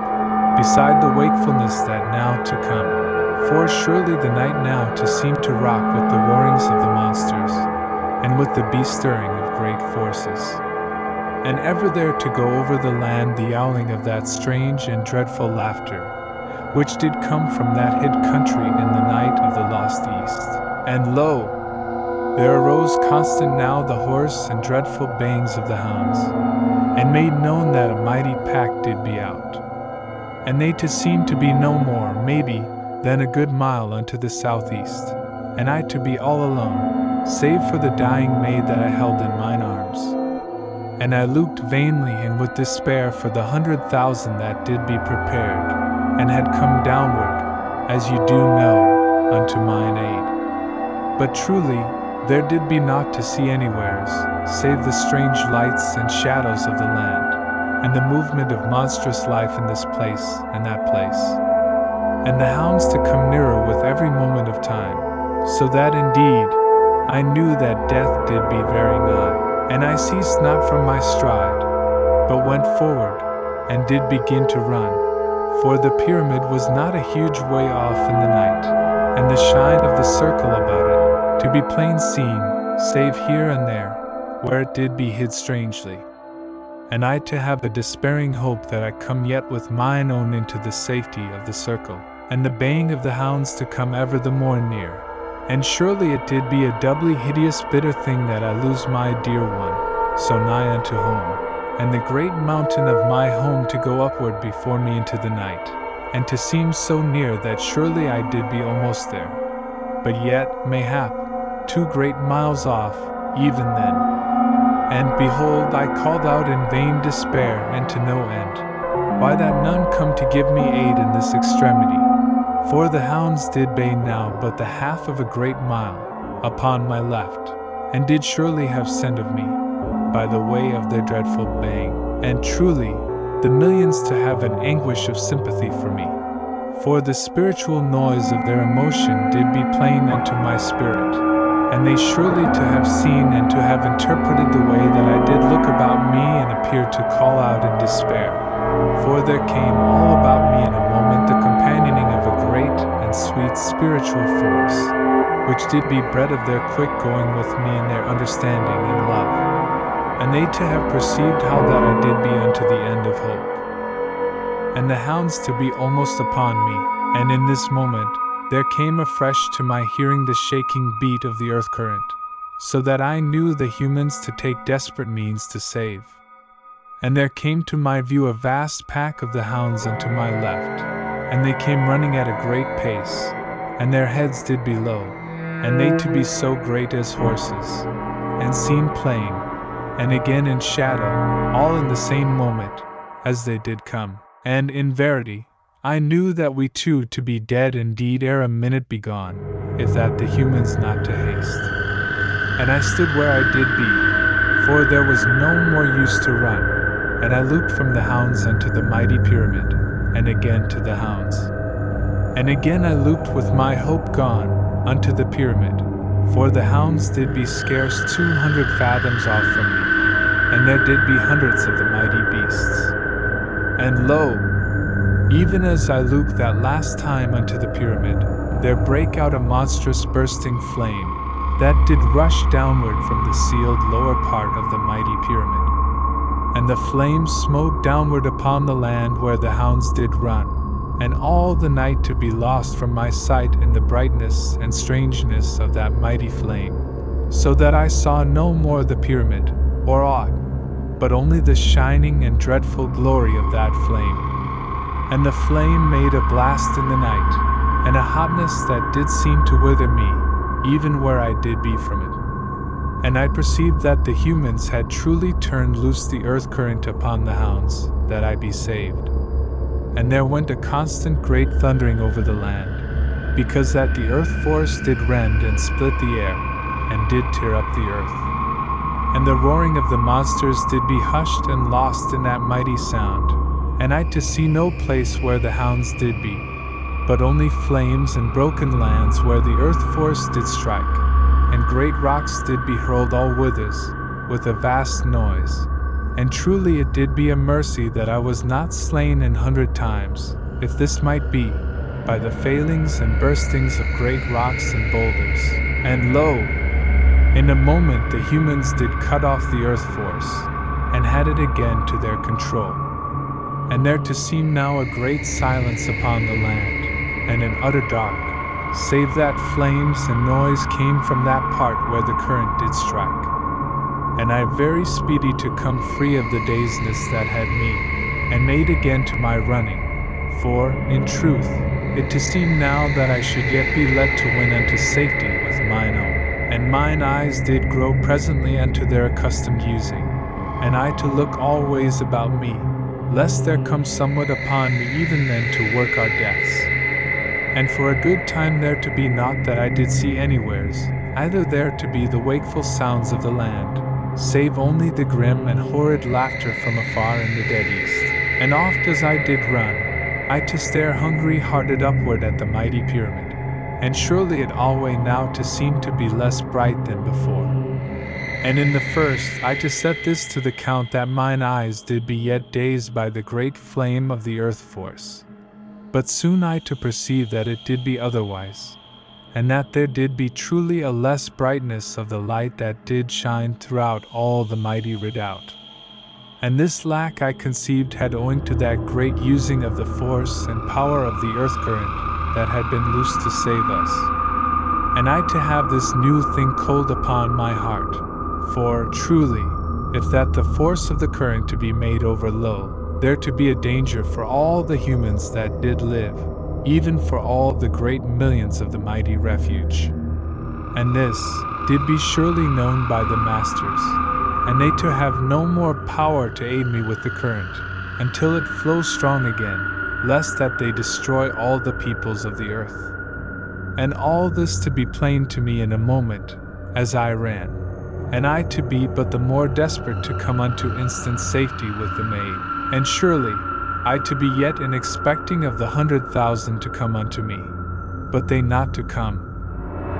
beside the wakefulness that now to come, for surely the night now to seem to rock with the roarings of the monsters, and with the bestirring of great forces, and ever there to go over the land the owling of that strange and dreadful laughter, which did come from that hid country in the night of the lost east. And lo! There arose constant now the hoarse and dreadful bayings of the hounds, and made known that a mighty pack did be out. And they to seem to be no more, maybe, than a good mile unto the southeast, and I to be all alone, save for the dying maid that I held in mine arms. And I looked vainly and with despair for the 100,000 that did be prepared, and had come downward, as you do know, unto mine aid. But truly, there did be naught to see anywheres, save the strange lights and shadows of the land, and the movement of monstrous life in this place and that place. and the hounds to come nearer with every moment of time, so that indeed I knew that death did be very nigh. And I ceased not from my stride, but went forward, and did begin to run, for the pyramid was not a huge way off in the night, and the shine of the circle about it to be plain seen, save here and there, where it did be hid strangely. And I to have a despairing hope that I come yet with mine own into the safety of the circle, and the baying of the hounds to come ever the more near. And surely it did be a doubly hideous bitter thing that I lose my dear one, so nigh unto home, and the great mountain of my home to go upward before me into the night, and to seem so near that surely I did be almost there, but yet, mayhap, 2 great miles off, even then. And behold, I called out in vain despair, and to no end, why that none come to give me aid in this extremity. For the hounds did bay now but the half of a great mile upon my left, and did surely have scent of me, by the way of their dreadful baying, and truly, the millions to have an anguish of sympathy for me. For the spiritual noise of their emotion did be plain unto my spirit, and they surely to have seen and to have interpreted the way that I did look about me and appeared to call out in despair. For there came all about me in a moment the companioning of a great and sweet spiritual force, which did be bred of their quick going with me in their understanding and love, and they to have perceived how that I did be unto the end of hope, and the hounds to be almost upon me. And in this moment there came afresh to my hearing the shaking beat of the earth current, so that I knew the humans to take desperate means to save. And there came to my view a vast pack of the hounds unto my left, and they came running at a great pace, and their heads did be low, and they to be so great as horses, and seen plain, and again in shadow, all in the same moment, as they did come. And in verity, I knew that we two to be dead indeed ere a minute be gone, if that the humans not to haste. And I stood where I did be, for there was no more use to run, and I looked from the hounds unto the mighty pyramid, and again to the hounds. And again I looked with my hope gone, unto the pyramid, for the hounds did be scarce 200 fathoms off from me, and there did be hundreds of the mighty beasts. And lo, even as I looked that last time unto the pyramid, there brake out a monstrous bursting flame, that did rush downward from the sealed lower part of the mighty pyramid. And the flame smote downward upon the land where the hounds did run, and all the night to be lost from my sight in the brightness and strangeness of that mighty flame, so that I saw no more the pyramid, or aught, but only the shining and dreadful glory of that flame. And the flame made a blast in the night, and a hotness that did seem to wither me, even where I did be from it. And I perceived that the humans had truly turned loose the earth current upon the hounds, that I be saved. And there went a constant great thundering over the land, because that the earth force did rend and split the air, and did tear up the earth. And the roaring of the monsters did be hushed and lost in that mighty sound, and I to see no place where the hounds did be, but only flames and broken lands where the earth force did strike, and great rocks did be hurled all withers, with a vast noise. And truly it did be a mercy that I was not slain 100 times, if this might be, by the failings and burstings of great rocks and boulders. And lo, in a moment the humans did cut off the earth force, and had it again to their control. And there to seem now a great silence upon the land, and an utter dark, save that flames and noise came from that part where the current did strike. And I very speedy to come free of the dazedness that had me, and made again to my running, for, in truth, it to seem now that I should yet be led to win unto safety with mine own. And mine eyes did grow presently unto their accustomed using, and I to look always about me, lest there come somewhat upon me even then to work our deaths. And for a good time there to be naught that I did see anywheres, either there to be the wakeful sounds of the land, save only the grim and horrid laughter from afar in the dead east. And oft as I did run, I to stare hungry-hearted upward at the mighty pyramid, and surely it alway now to seem to be less bright than before. And in the first, I to set this to the count that mine eyes did be yet dazed by the great flame of the earth force. But soon I to perceive that it did be otherwise, and that there did be truly a less brightness of the light that did shine throughout all the mighty redoubt. And this lack I conceived had owing to that great using of the force and power of the earth current that had been loosed to save us. And I to have this new thing cold upon my heart, for, truly, if that the force of the current to be made over low, there to be a danger for all the humans that did live, even for all the great millions of the mighty refuge. And this did be surely known by the masters, and they to have no more power to aid me with the current, until it flows strong again, lest that they destroy all the peoples of the earth. And all this to be plain to me in a moment, as I ran, and I to be but the more desperate to come unto instant safety with the maid, and surely I to be yet in expecting of the 100,000 to come unto me, but they not to come.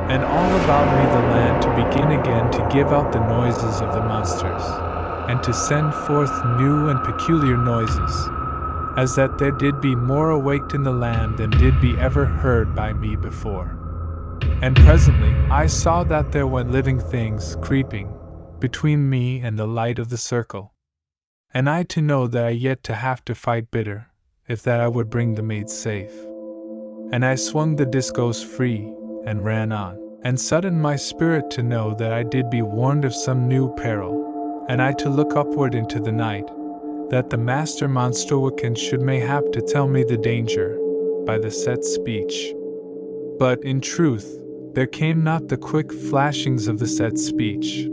And all about me the land to begin again to give out the noises of the monsters, and to send forth new and peculiar noises, as that there did be more awaked in the land than did be ever heard by me before. And presently I saw that there went living things creeping between me and the light of the circle, and I to know that I yet to have to fight bitter, if that I would bring the maid safe. And I swung the discos free, and ran on, and sudden my spirit to know that I did be warned of some new peril, and I to look upward into the night, that the master Monstrowican should mayhap to tell me the danger, by the set speech. But in truth, there came not the quick flashings of the set speech,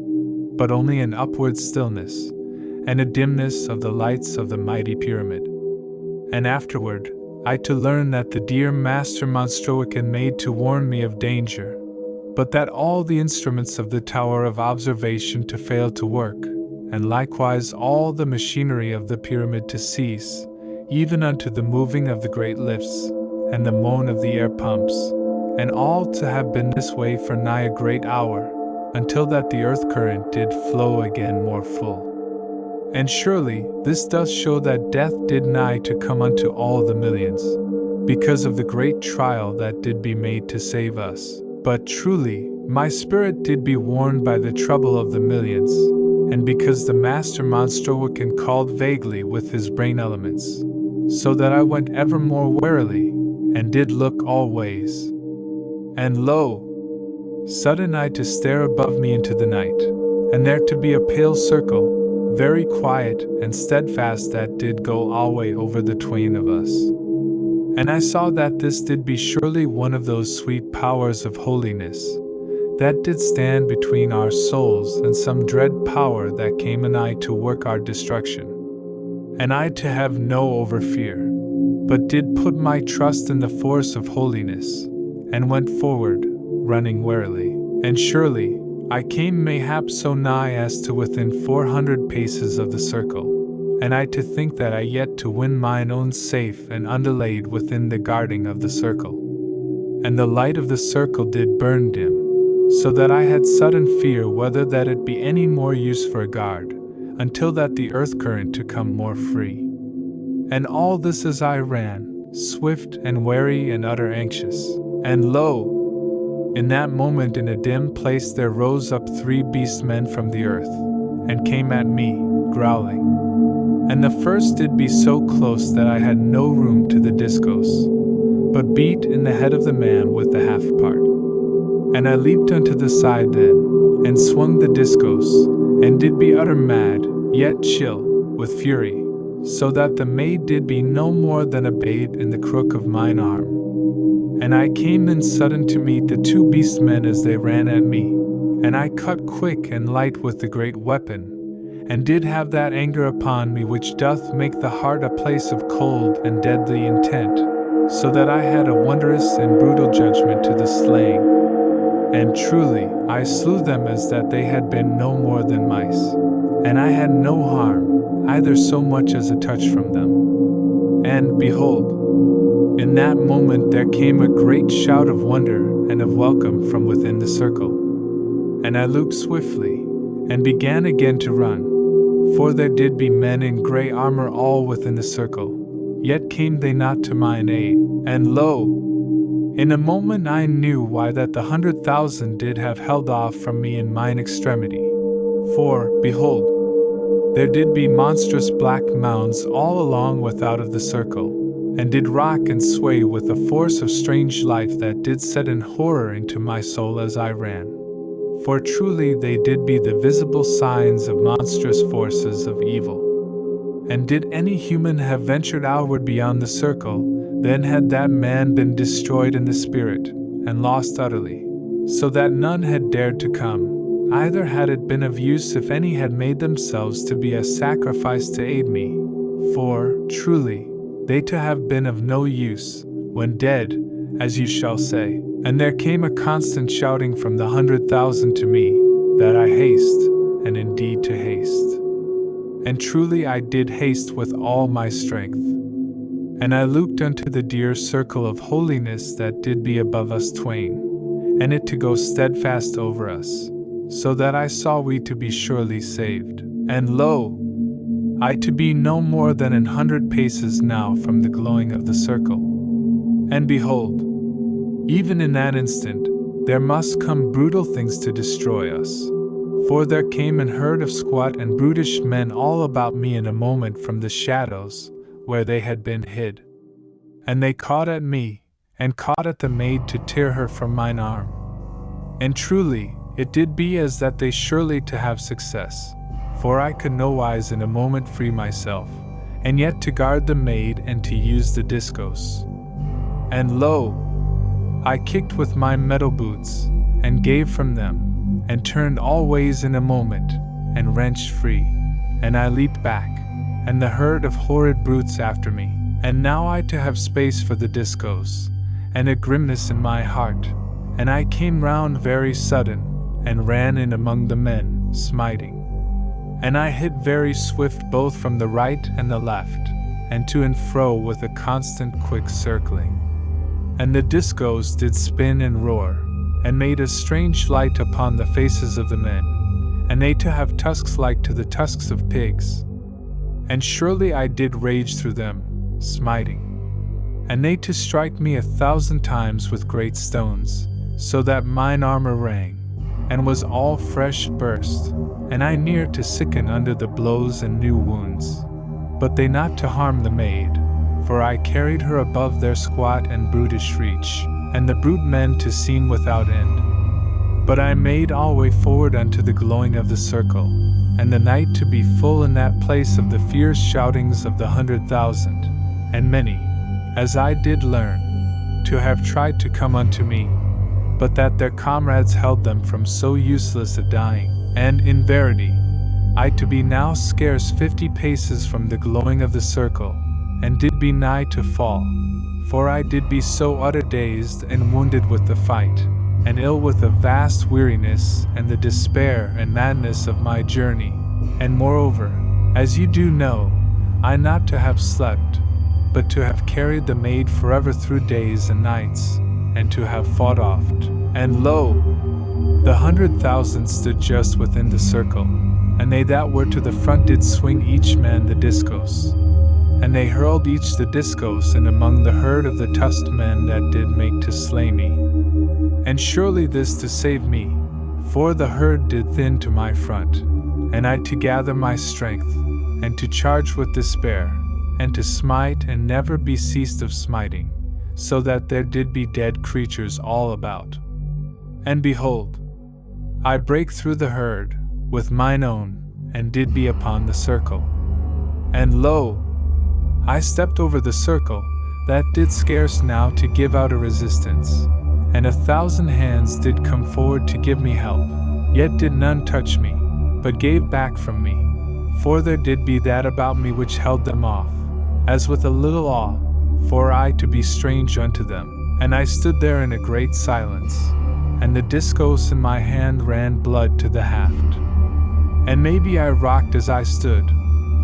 but only an upward stillness, and a dimness of the lights of the mighty pyramid. And afterward, I to learn that the dear master Monstrowican made to warn me of danger, but that all the instruments of the tower of observation to fail to work, and likewise all the machinery of the pyramid to cease, even unto the moving of the great lifts, and the moan of the air pumps, and all to have been this way for nigh a great hour, until that the earth current did flow again more full. And surely this doth show that death did nigh to come unto all the millions, because of the great trial that did be made to save us. But truly, my spirit did be warned by the trouble of the millions, and because the master Monstrowican called vaguely with his brain elements, so that I went ever more warily, and did look all ways. And lo! Sudden I to stare above me into the night, and there to be a pale circle, very quiet and steadfast, that did go alway over the twain of us. And I saw that this did be surely one of those sweet powers of holiness, that did stand between our souls and some dread power that came anigh to work our destruction. And I to have no overfear, but did put my trust in the force of holiness, and went forward, running warily, and surely I came mayhap so nigh as to within 400 paces of the circle, and I to think that I yet to win mine own safe and undelayed within the guarding of the circle. And the light of the circle did burn dim, so that I had sudden fear whether that it be any more use for a guard, until that the earth current to come more free. And all this as I ran, swift and wary and utter anxious, and lo! In that moment in a dim place there rose up 3 beast men from the earth, and came at me, growling. And the first did be so close that I had no room to the discos, but beat in the head of the man with the half part. And I leaped unto the side then, and swung the discos, and did be utter mad, yet chill, with fury, so that the maid did be no more than a babe in the crook of mine arm. And I came then sudden to meet the 2 beast men as they ran at me, and I cut quick and light with the great weapon, and did have that anger upon me which doth make the heart a place of cold and deadly intent, so that I had a wondrous and brutal judgment to the slaying. And truly, I slew them as that they had been no more than mice, and I had no harm, either so much as a touch from them. And behold, in that moment there came a great shout of wonder and of welcome from within the circle. And I looked swiftly, and began again to run, for there did be men in grey armor all within the circle, yet came they not to mine aid. And lo, in a moment I knew why that the 100,000 did have held off from me in mine extremity. For, behold, there did be monstrous black mounds all along without of the circle, and did rock and sway with a force of strange life that did set an horror into my soul as I ran. For truly they did be the visible signs of monstrous forces of evil. And did any human have ventured outward beyond the circle, then had that man been destroyed in the spirit, and lost utterly, so that none had dared to come, either had it been of use if any had made themselves to be a sacrifice to aid me. For, truly, they to have been of no use, when dead, as you shall say. And there came a constant shouting from the 100,000 to me, that I haste, and indeed to haste. And truly I did haste with all my strength. And I looked unto the dear circle of holiness that did be above us twain, and it to go steadfast over us, so that I saw we to be surely saved. And lo, I to be no more than 100 paces now from the glowing of the circle. And behold, even in that instant, there must come brutal things to destroy us. For there came an herd of squat and brutish men all about me in a moment from the shadows, where they had been hid. And they caught at me, and caught at the maid to tear her from mine arm. And truly, it did be as that they surely to have success, for I could nowise in a moment free myself, and yet to guard the maid and to use the discos. And lo, I kicked with my metal boots, and gave from them, and turned all ways in a moment, and wrenched free. And I leaped back, and the herd of horrid brutes after me. And now I to have space for the discos, and a grimness in my heart. And I came round very sudden, and ran in among the men, smiting. And I hit very swift both from the right and the left, and to and fro with a constant quick circling. And the discos did spin and roar, and made a strange light upon the faces of the men, and they to have tusks like to the tusks of pigs. And surely I did rage through them, smiting. And they to strike me 1,000 times with great stones, so that mine armor rang, and was all fresh burst, and I near to sicken under the blows and new wounds. But they not to harm the maid, for I carried her above their squat and brutish reach, and the brute men to seem without end. But I made all way forward unto the glowing of the circle, and the night to be full in that place of the fierce shoutings of the 100,000, and many, as I did learn, to have tried to come unto me, but that their comrades held them from so useless a dying. And in verity, I to be now scarce 50 paces from the glowing of the circle, and did be nigh to fall, for I did be so utter dazed and wounded with the fight, and ill with a vast weariness and the despair and madness of my journey. And moreover, as you do know, I not to have slept, but to have carried the maid forever through days and nights, and to have fought oft. And lo, the 100,000 stood just within the circle, and they that were to the front did swing each man the discos. And they hurled each the discos in among the herd of the tusked men that did make to slay me. And surely this to save me, for the herd did thin to my front, and I to gather my strength, and to charge with despair, and to smite and never be ceased of smiting, so that there did be dead creatures all about. And behold, I brake through the herd, with mine own, and did be upon the circle. And lo, I stepped over the circle, that did scarce now to give out a resistance, and 1,000 hands did come forward to give me help, yet did none touch me, but gave back from me, for there did be that about me which held them off, as with a little awe, for I to be strange unto them. And I stood there in a great silence, and the discos in my hand ran blood to the haft. And maybe I rocked as I stood,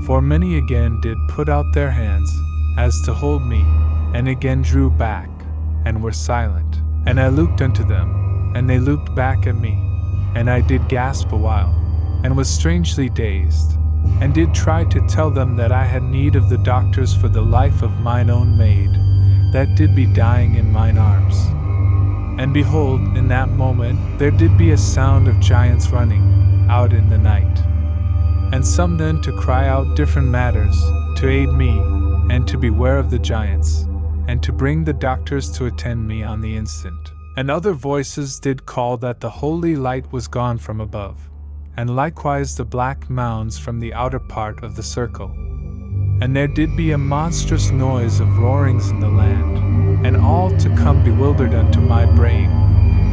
for many again did put out their hands, as to hold me, and again drew back, and were silent. And I looked unto them, and they looked back at me, and I did gasp a while, and was strangely dazed, and did try to tell them that I had need of the doctors for the life of mine own maid, that did be dying in mine arms. And behold, in that moment there did be a sound of giants running out in the night. And some then to cry out different matters, to aid me, and to beware of the giants, and to bring the doctors to attend me on the instant. And other voices did call that the holy light was gone from above, and likewise the black mounds from the outer part of the circle. And there did be a monstrous noise of roarings in the land, and all to come bewildered unto my brain,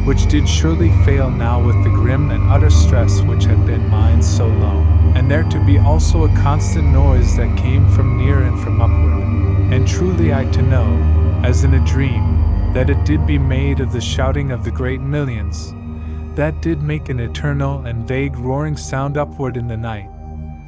which did surely fail now with the grim and utter stress which had been mine so long. And there to be also a constant noise that came from near and from upward, and truly I to know, as in a dream, that it did be made of the shouting of the great millions, that did make an eternal and vague roaring sound upward in the night,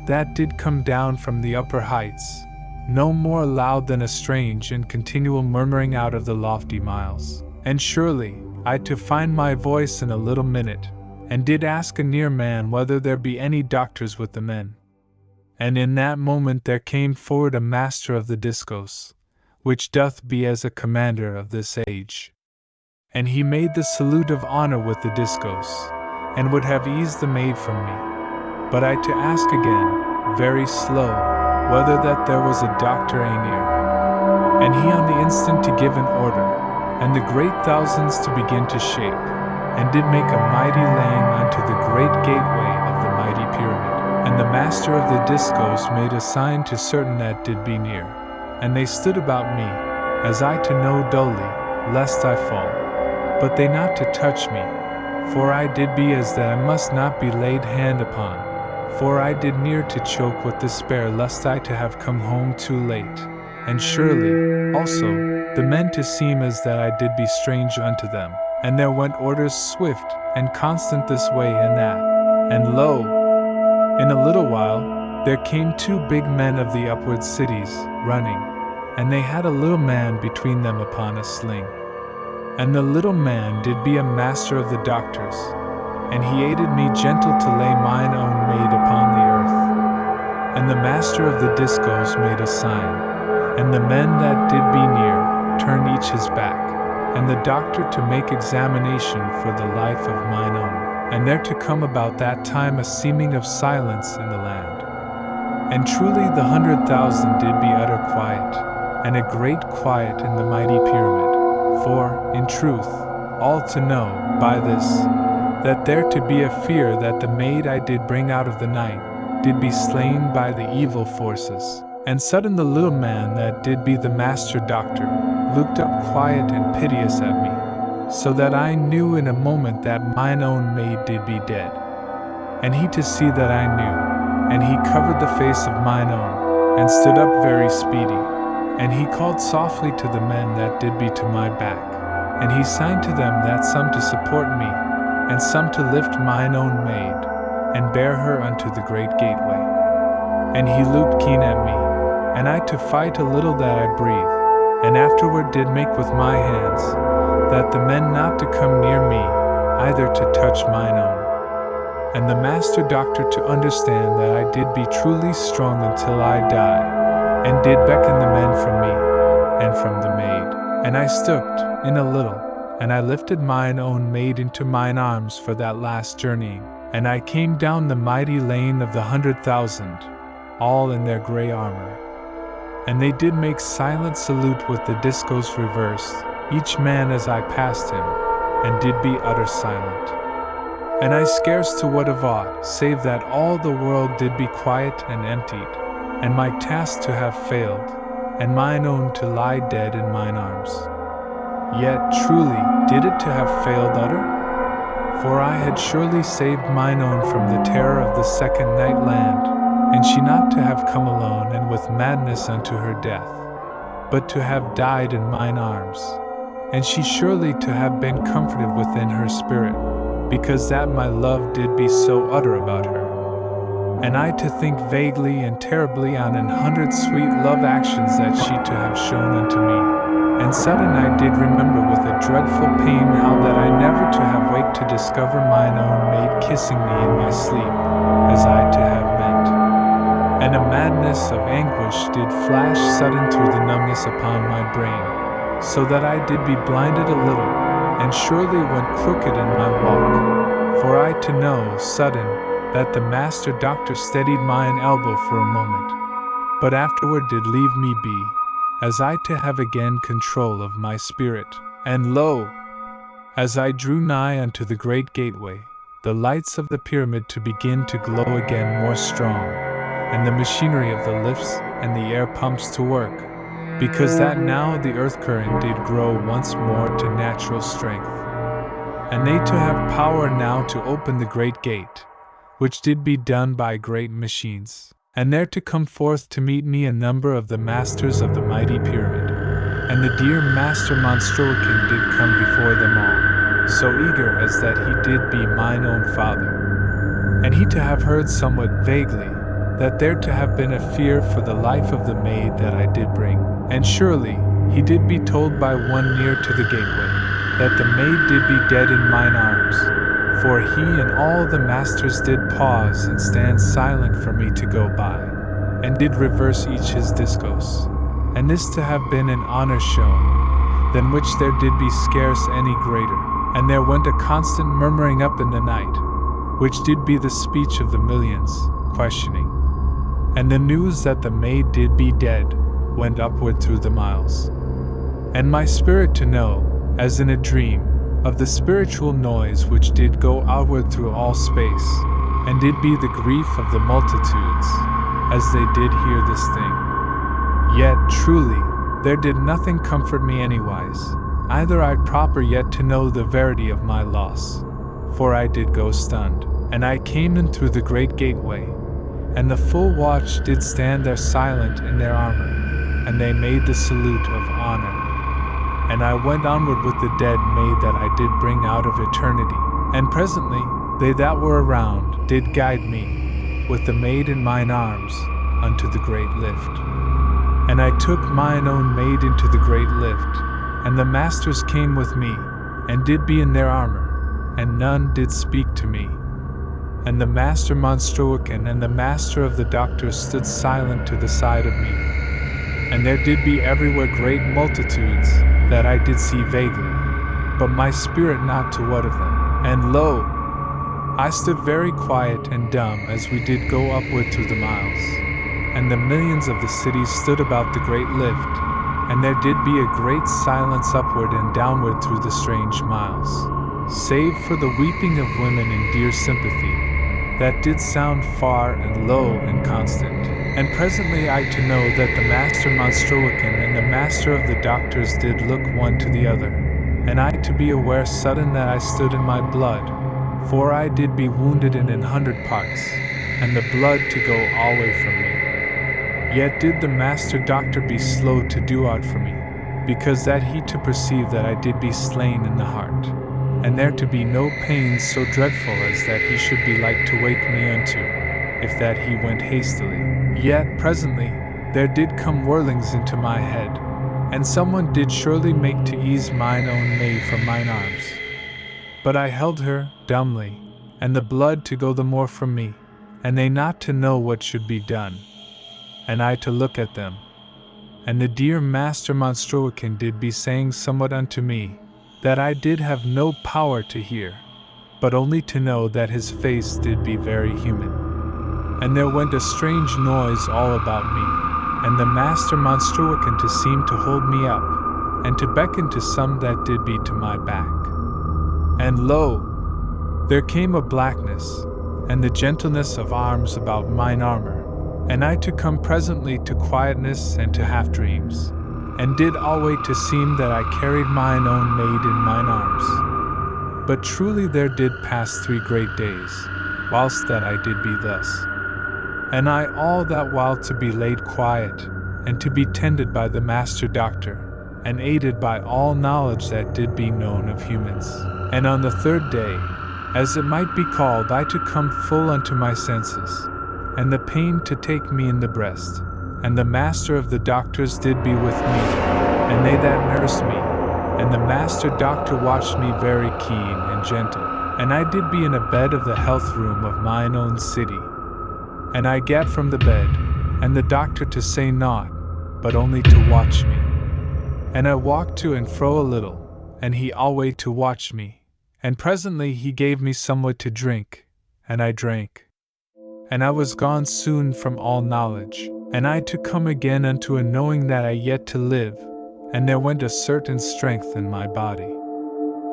that did come down from the upper heights, no more loud than a strange and continual murmuring out of the lofty miles. And surely, I to find my voice in a little minute, and did ask a near man whether there be any doctors with the men. And in that moment there came forward a master of the discourse, which doth be as a commander of this age. And he made the salute of honor with the discourse, and would have eased the maid from me. But I to ask again, very slow, whether that there was a doctor near. And he on the instant to give an order, and the great thousands to begin to shape, and did make a mighty lane unto the great gateway of the mighty pyramid. And the master of the discourse made a sign to certain that did be near, and they stood about me, as I to know dully, lest I fall. But they not to touch me, for I did be as that I must not be laid hand upon, for I did near to choke with despair lest I to have come home too late. And surely, also, the men to seem as that I did be strange unto them. And there went orders swift and constant this way and that. And lo, in a little while, there came two big men of the upward cities, running, and they had a little man between them upon a sling. And the little man did be a master of the doctors, and he aided me gentle to lay mine own maid upon the earth. And the master of the discourse made a sign, and the men that did be near turned each his back, and the doctor to make examination for the life of mine own. And there to come about that time a seeming of silence in the land. And truly the 100,000 did be utter quiet, and a great quiet in the mighty pyramid. For, in truth, all to know, by this, that there to be a fear that the maid I did bring out of the night did be slain by the evil forces. And sudden the little man that did be the master doctor looked up quiet and piteous at me, so that I knew in a moment that mine own maid did be dead. And he to see that I knew, and he covered the face of mine own, and stood up very speedy. And he called softly to the men that did be to my back, and he signed to them that some to support me, and some to lift mine own maid, and bear her unto the great gateway. And he looked keen at me, and I to fight a little that I breathe, and afterward did make with my hands, that the men not to come near me, either to touch mine own. And the master doctor to understand that I did be truly strong until I die, and did beckon the men from me, and from the maid. And I stooped, in a little, and I lifted mine own maid into mine arms for that last journeying, and I came down the mighty lane of the 100,000, all in their grey armor. And they did make silent salute with the discourse reversed, each man as I passed him, and did be utter silent. And I scarce to what of aught, save that all the world did be quiet and emptied, and my task to have failed, and mine own to lie dead in mine arms. Yet truly did it to have failed utter? For I had surely saved mine own from the terror of the second night land, and she not to have come alone and with madness unto her death, but to have died in mine arms, and she surely to have been comforted within her spirit, because that my love did be so utter about her. and I to think vaguely and terribly on 100 sweet love actions that she to have shown unto me. And sudden I did remember with a dreadful pain how that I never to have waked to discover mine own maid kissing me in my sleep, as I to have meant. And a madness of anguish did flash sudden through the numbness upon my brain, so that I did be blinded a little, and surely went crooked in my walk. For I to know sudden that the master doctor steadied mine elbow for a moment, but afterward did leave me be, as I to have again control of my spirit. And lo, as I drew nigh unto the great gateway, the lights of the pyramid to begin to glow again more strong, and the machinery of the lifts and the air pumps to work, because that now the earth current did grow once more to natural strength, and they to have power now to open the great gate, which did be done by great machines, and there to come forth to meet me a number of the masters of the mighty pyramid, and the dear master Monstroican did come before them all, so eager as that he did be mine own father, and he to have heard somewhat vaguely that there to have been a fear for the life of the maid that I did bring, and surely he did be told by one near to the gateway that the maid did be dead in mine arms. For he and all the masters did pause and stand silent for me to go by, and did reverse each his discourse, and this to have been an honor shown, than which there did be scarce any greater. And there went a constant murmuring up in the night, which did be the speech of the millions, questioning. And the news that the maid did be dead went upward through the miles. And my spirit to know, as in a dream, of the spiritual noise which did go outward through all space, and did be the grief of the multitudes, as they did hear this thing. Yet truly, there did nothing comfort me anywise, either I proper yet to know the verity of my loss, for I did go stunned, and I came in through the great gateway, and the full watch did stand there silent in their armor, and they made the salute of honor. And I went onward with the dead maid that I did bring out of eternity, and presently they that were around did guide me, with the maid in mine arms, unto the great lift. And I took mine own maid into the great lift, and the masters came with me, and did be in their armor, and none did speak to me. And the master Monstroican and the master of the doctors stood silent to the side of me. And there did be everywhere great multitudes, that I did see vaguely, but my spirit not to what of them. And lo, I stood very quiet and dumb as we did go upward through the miles, and the millions of the cities stood about the great lift, and there did be a great silence upward and downward through the strange miles, save for the weeping of women in dear sympathy, that did sound far and low and constant. And presently I to know that the master Monstroican and the master of the doctors did look one to the other, and I to be aware sudden that I stood in my blood, for I did be wounded in 100 parts, and the blood to go alway from me. Yet did the master doctor be slow to do aught for me, because that he to perceive that I did be slain in the heart, and there to be no pain so dreadful as that he should be like to wake me unto, if that he went hastily. Yet presently there did come whirlings into my head, and someone did surely make to ease mine own maid from mine arms. But I held her dumbly, and the blood to go the more from me, and they not to know what should be done, and I to look at them. And the dear master Monstroican did be saying somewhat unto me, that I did have no power to hear, but only to know that his face did be very human. And there went a strange noise all about me, and the master Monstroican to seem to hold me up, and to beckon to some that did be to my back. And lo, there came a blackness, and the gentleness of arms about mine armor, and I to come presently to quietness and to half dreams, and did alway to seem that I carried mine own maid in mine arms. But truly there did pass 3 great days, whilst that I did be thus. And I all that while to be laid quiet, and to be tended by the master doctor, and aided by all knowledge that did be known of humans. And on the 3rd day, as it might be called, I to come full unto my senses, and the pain to take me in the breast. And the master of the doctors did be with me, and they that nursed me, and the master doctor watched me very keen and gentle. And I did be in a bed of the health room of mine own city. And I gat from the bed, and the doctor to say naught, but only to watch me. And I walked to and fro a little, and he alway to watch me. And presently he gave me somewhat to drink, and I drank. And I was gone soon from all knowledge, and I to come again unto a knowing that I yet to live, and there went a certain strength in my body.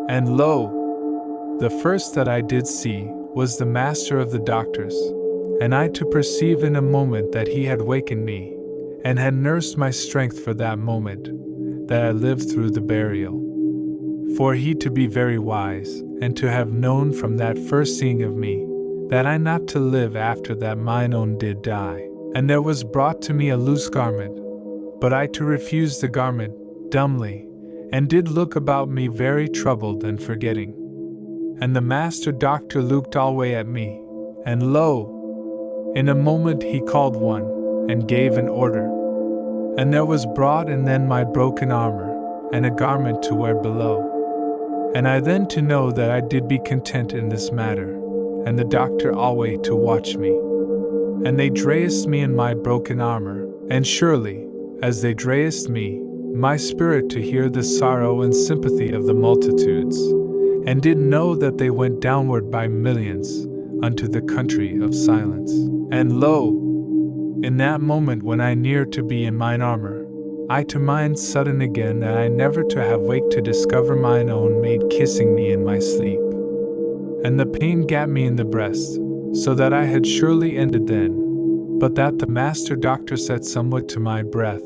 And lo, the first that I did see was the master of the doctors, and I to perceive in a moment that he had wakened me, and had nursed my strength for that moment, that I lived through the burial. For he to be very wise, and to have known from that first seeing of me, that I not to live after that mine own did die. And there was brought to me a loose garment, but I to refuse the garment, dumbly, and did look about me very troubled and forgetting. And the master doctor looked alway at me, and lo, in a moment he called one, and gave an order. And there was brought in then my broken armor, and a garment to wear below. And I then to know that I did be content in this matter, and the doctor alway to watch me. And they dressed me in my broken armor, and surely, as they dressed me, my spirit to hear the sorrow and sympathy of the multitudes, and did know that they went downward by millions unto the country of silence. And lo, in that moment when I near to be in mine armor, I to mind sudden again that I never to have waked to discover mine own maid kissing me in my sleep. And the pain gat me in the breast, so that I had surely ended then, but that the master doctor said somewhat to my breath,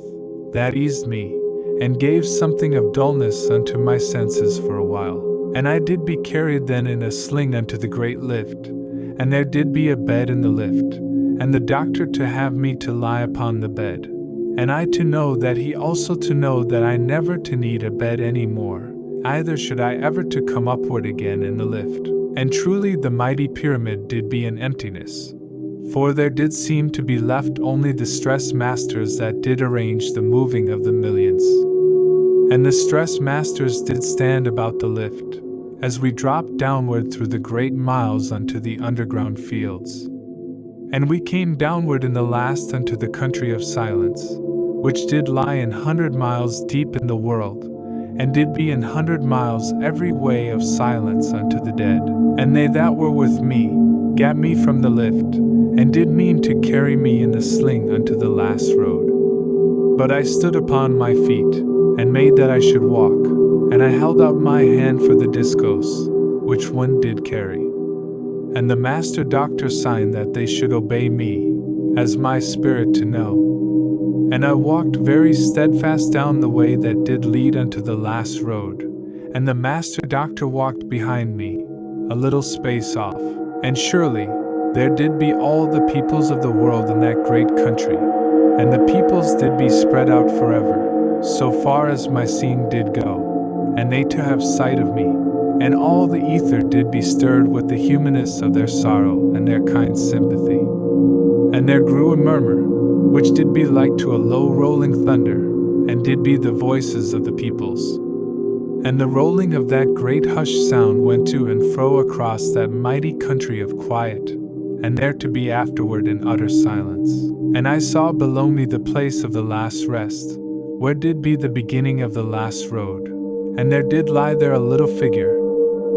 that eased me, and gave something of dullness unto my senses for a while. And I did be carried then in a sling unto the great lift, and there did be a bed in the lift, and the doctor to have me to lie upon the bed, and I to know that he also to know that I never to need a bed any more, either should I ever to come upward again in the lift. And truly the mighty pyramid did be in emptiness, for there did seem to be left only the stress masters that did arrange the moving of the millions. And the stress masters did stand about the lift, as we dropped downward through the great miles unto the underground fields. And we came downward in the last unto the country of silence, which did lie 100 miles deep in the world, and did be 100 miles every way of silence unto the dead. And they that were with me gat me from the lift, and did mean to carry me in the sling unto the last road. But I stood upon my feet, and made that I should walk, and I held out my hand for the discos, which one did carry. And the master doctor signed that they should obey me, as my spirit to know. And I walked very steadfast down the way that did lead unto the last road, and the master doctor walked behind me, a little space off. And surely, there did be all the peoples of the world in that great country, and the peoples did be spread out forever, so far as my seeing did go, and they to have sight of me, and all the ether did be stirred with the humanness of their sorrow and their kind sympathy. And there grew a murmur, which did be like to a low rolling thunder, and did be the voices of the peoples. And the rolling of that great hushed sound went to and fro across that mighty country of quiet, and there to be afterward in utter silence. And I saw below me the place of the last rest, where did be the beginning of the last road, and there did lie there a little figure,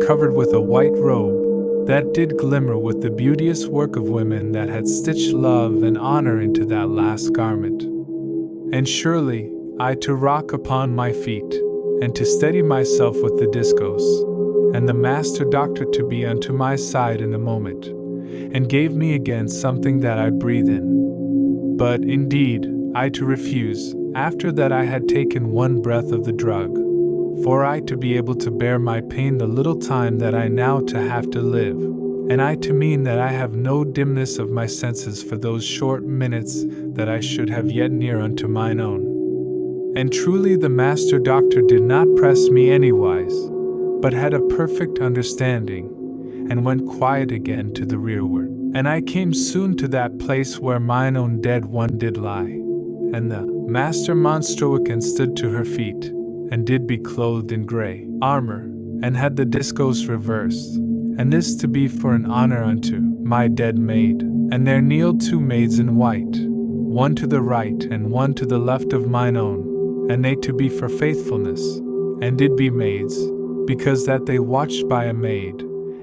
covered with a white robe, that did glimmer with the beauteous work of women that had stitched love and honor into that last garment. And surely, I to rock upon my feet, and to steady myself with the discos, and the master doctor to be unto my side in a moment, and gave me again something that I breathe in. But, indeed, I to refuse, after that I had taken one breath of the drug, for I to be able to bear my pain the little time that I now to have to live, and I to mean that I have no dimness of my senses for those short minutes that I should have yet near unto mine own. And truly the master doctor did not press me anywise, but had a perfect understanding, and went quiet again to the rearward. And I came soon to that place where mine own dead one did lie. And the master Monstroican stood to her feet, and did be clothed in grey armor, and had the discourse reversed, and this to be for an honor unto my dead maid. And there kneeled two maids in white, one to the right and one to the left of mine own, and they to be for faithfulness, and did be maids, because that they watched by a maid,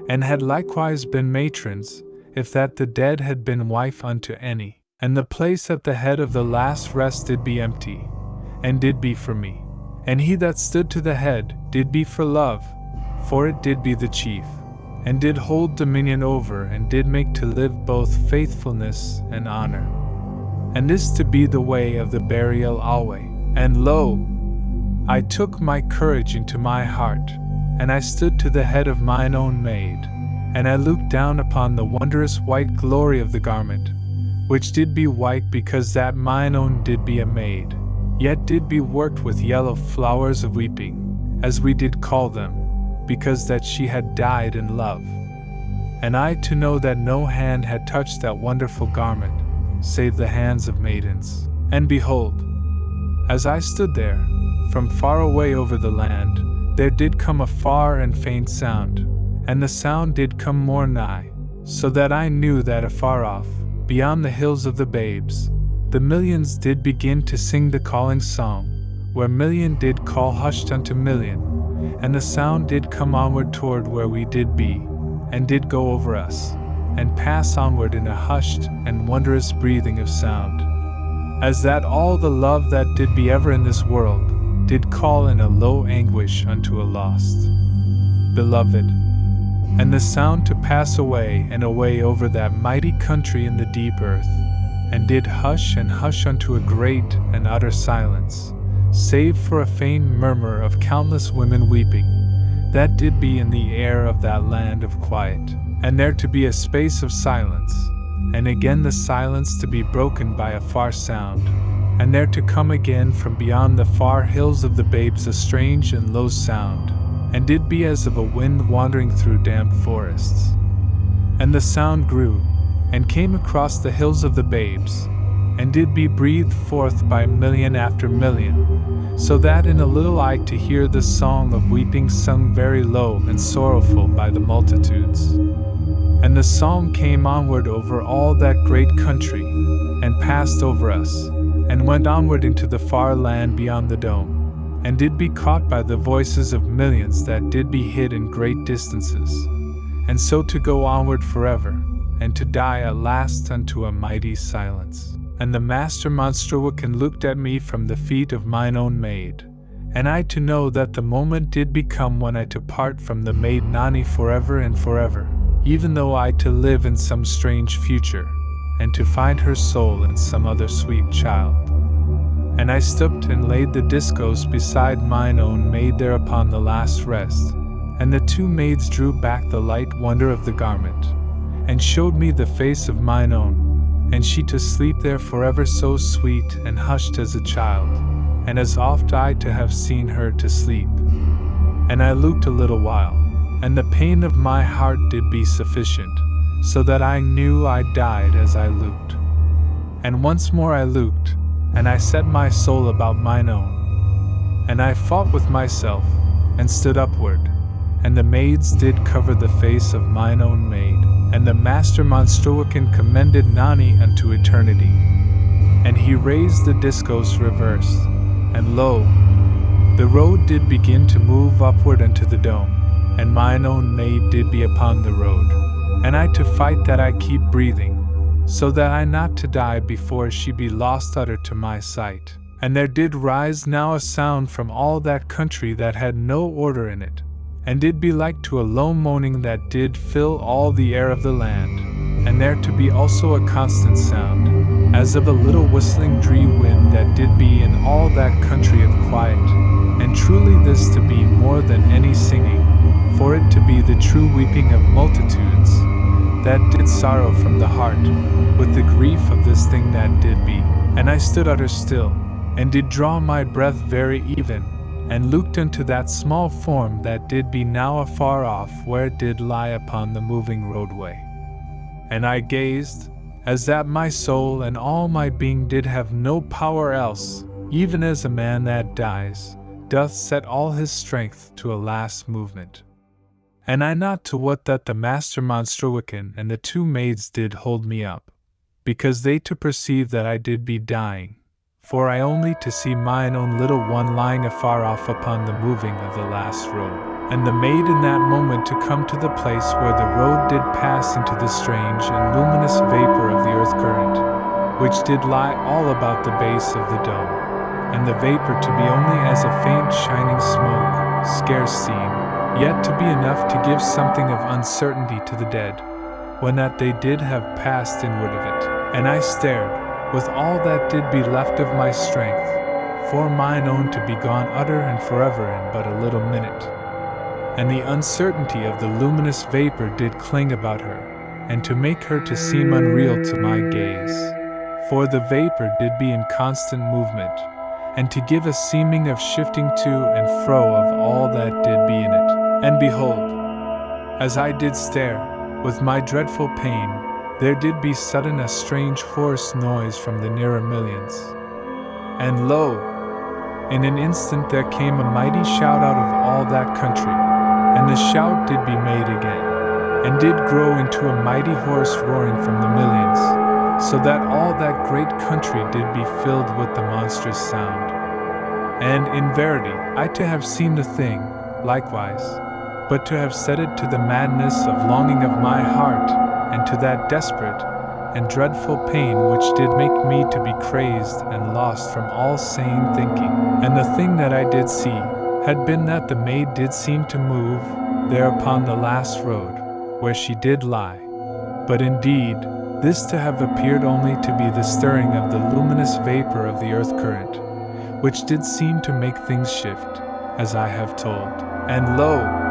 and had likewise been matrons, if that the dead had been wife unto any. And the place at the head of the last rest did be empty, and did be for me. And he that stood to the head did be for love, for it did be the chief, and did hold dominion over, and did make to live both faithfulness and honor. And this to be the way of the burial alway. And lo, I took my courage into my heart, and I stood to the head of mine own maid, and I looked down upon the wondrous white glory of the garment, which did be white because that mine own did be a maid, yet did be worked with yellow flowers of weeping, as we did call them, because that she had died in love. And I to know that no hand had touched that wonderful garment, save the hands of maidens. And behold, as I stood there, from far away over the land, there did come a far and faint sound, and the sound did come more nigh, so that I knew that afar off, beyond the hills of the babes, the millions did begin to sing the calling song, where million did call hushed unto million, and the sound did come onward toward where we did be, and did go over us, and pass onward in a hushed and wondrous breathing of sound, as that all the love that did be ever in this world did call in a low anguish unto a lost beloved. And the sound to pass away and away over that mighty country in the deep earth, and did hush and hush unto a great and utter silence, save for a faint murmur of countless women weeping, that did be in the air of that land of quiet. And there to be a space of silence, and again the silence to be broken by a far sound, and there to come again from beyond the far hills of the babes a strange and low sound, and did be as of a wind wandering through damp forests. And the sound grew, and came across the hills of the babes, and did be breathed forth by million after million, so that in a little I to hear the song of weeping sung very low and sorrowful by the multitudes. And the song came onward over all that great country, and passed over us, and went onward into the far land beyond the dome, and did be caught by the voices of millions that did be hid in great distances, and so to go onward forever, and to die at last unto a mighty silence. And the master Monstroican looked at me from the feet of mine own maid, and I to know that the moment did become when I to part from the maid Nani forever and forever, even though I to live in some strange future, and to find her soul in some other sweet child. And I stooped and laid the discourse beside mine own maid there upon the last rest, and the two maids drew back the light wonder of the garment, and showed me the face of mine own, and she to sleep there forever so sweet and hushed as a child, and as oft I to have seen her to sleep. And I looked a little while, and the pain of my heart did be sufficient, so that I knew I died as I looked. And once more I looked, and I set my soul about mine own, and I fought with myself, and stood upward, and the maids did cover the face of mine own maid, and the master Monstroican commended Nani unto eternity. And he raised the discourse reversed, and lo, the road did begin to move upward unto the dome, and mine own maid did be upon the road, and I to fight that I keep breathing, so that I not to die before she be lost utter to my sight. And there did rise now a sound from all that country that had no order in it, and did be like to a low moaning that did fill all the air of the land, and there to be also a constant sound, as of a little whistling dree wind that did be in all that country of quiet, and truly this to be more than any singing, for it to be the true weeping of multitudes, that did sorrow from the heart, with the grief of this thing that did be. And I stood utter still, and did draw my breath very even, and looked into that small form that did be now afar off where it did lie upon the moving roadway. And I gazed, as that my soul and all my being did have no power else, even as a man that dies, doth set all his strength to a last movement. And I not to what that the master monstruican and the two maids did hold me up, because they to perceive that I did be dying, for I only to see mine own little one lying afar off upon the moving of the last road. And the maid in that moment to come to the place where the road did pass into the strange and luminous vapor of the earth current, which did lie all about the base of the dome, and the vapor to be only as a faint shining smoke, scarce seen, yet to be enough to give something of uncertainty to the dead, when that they did have passed inward of it. And I stared, with all that did be left of my strength, for mine own to be gone utter and forever in but a little minute. And the uncertainty of the luminous vapor did cling about her, and to make her to seem unreal to my gaze. For the vapor did be in constant movement, and to give a seeming of shifting to and fro of all that did be in it. And behold, as I did stare, with my dreadful pain, there did be sudden a strange hoarse noise from the nearer millions. And lo! In an instant there came a mighty shout out of all that country, and the shout did be made again, and did grow into a mighty hoarse roaring from the millions, so that all that great country did be filled with the monstrous sound. And in verity, I to have seen the thing, likewise, but to have set it to the madness of longing of my heart, and to that desperate and dreadful pain which did make me to be crazed and lost from all sane thinking. And the thing that I did see had been that the maid did seem to move there upon the last road, where she did lie. But indeed, this to have appeared only to be the stirring of the luminous vapor of the earth current, which did seem to make things shift, as I have told. And lo!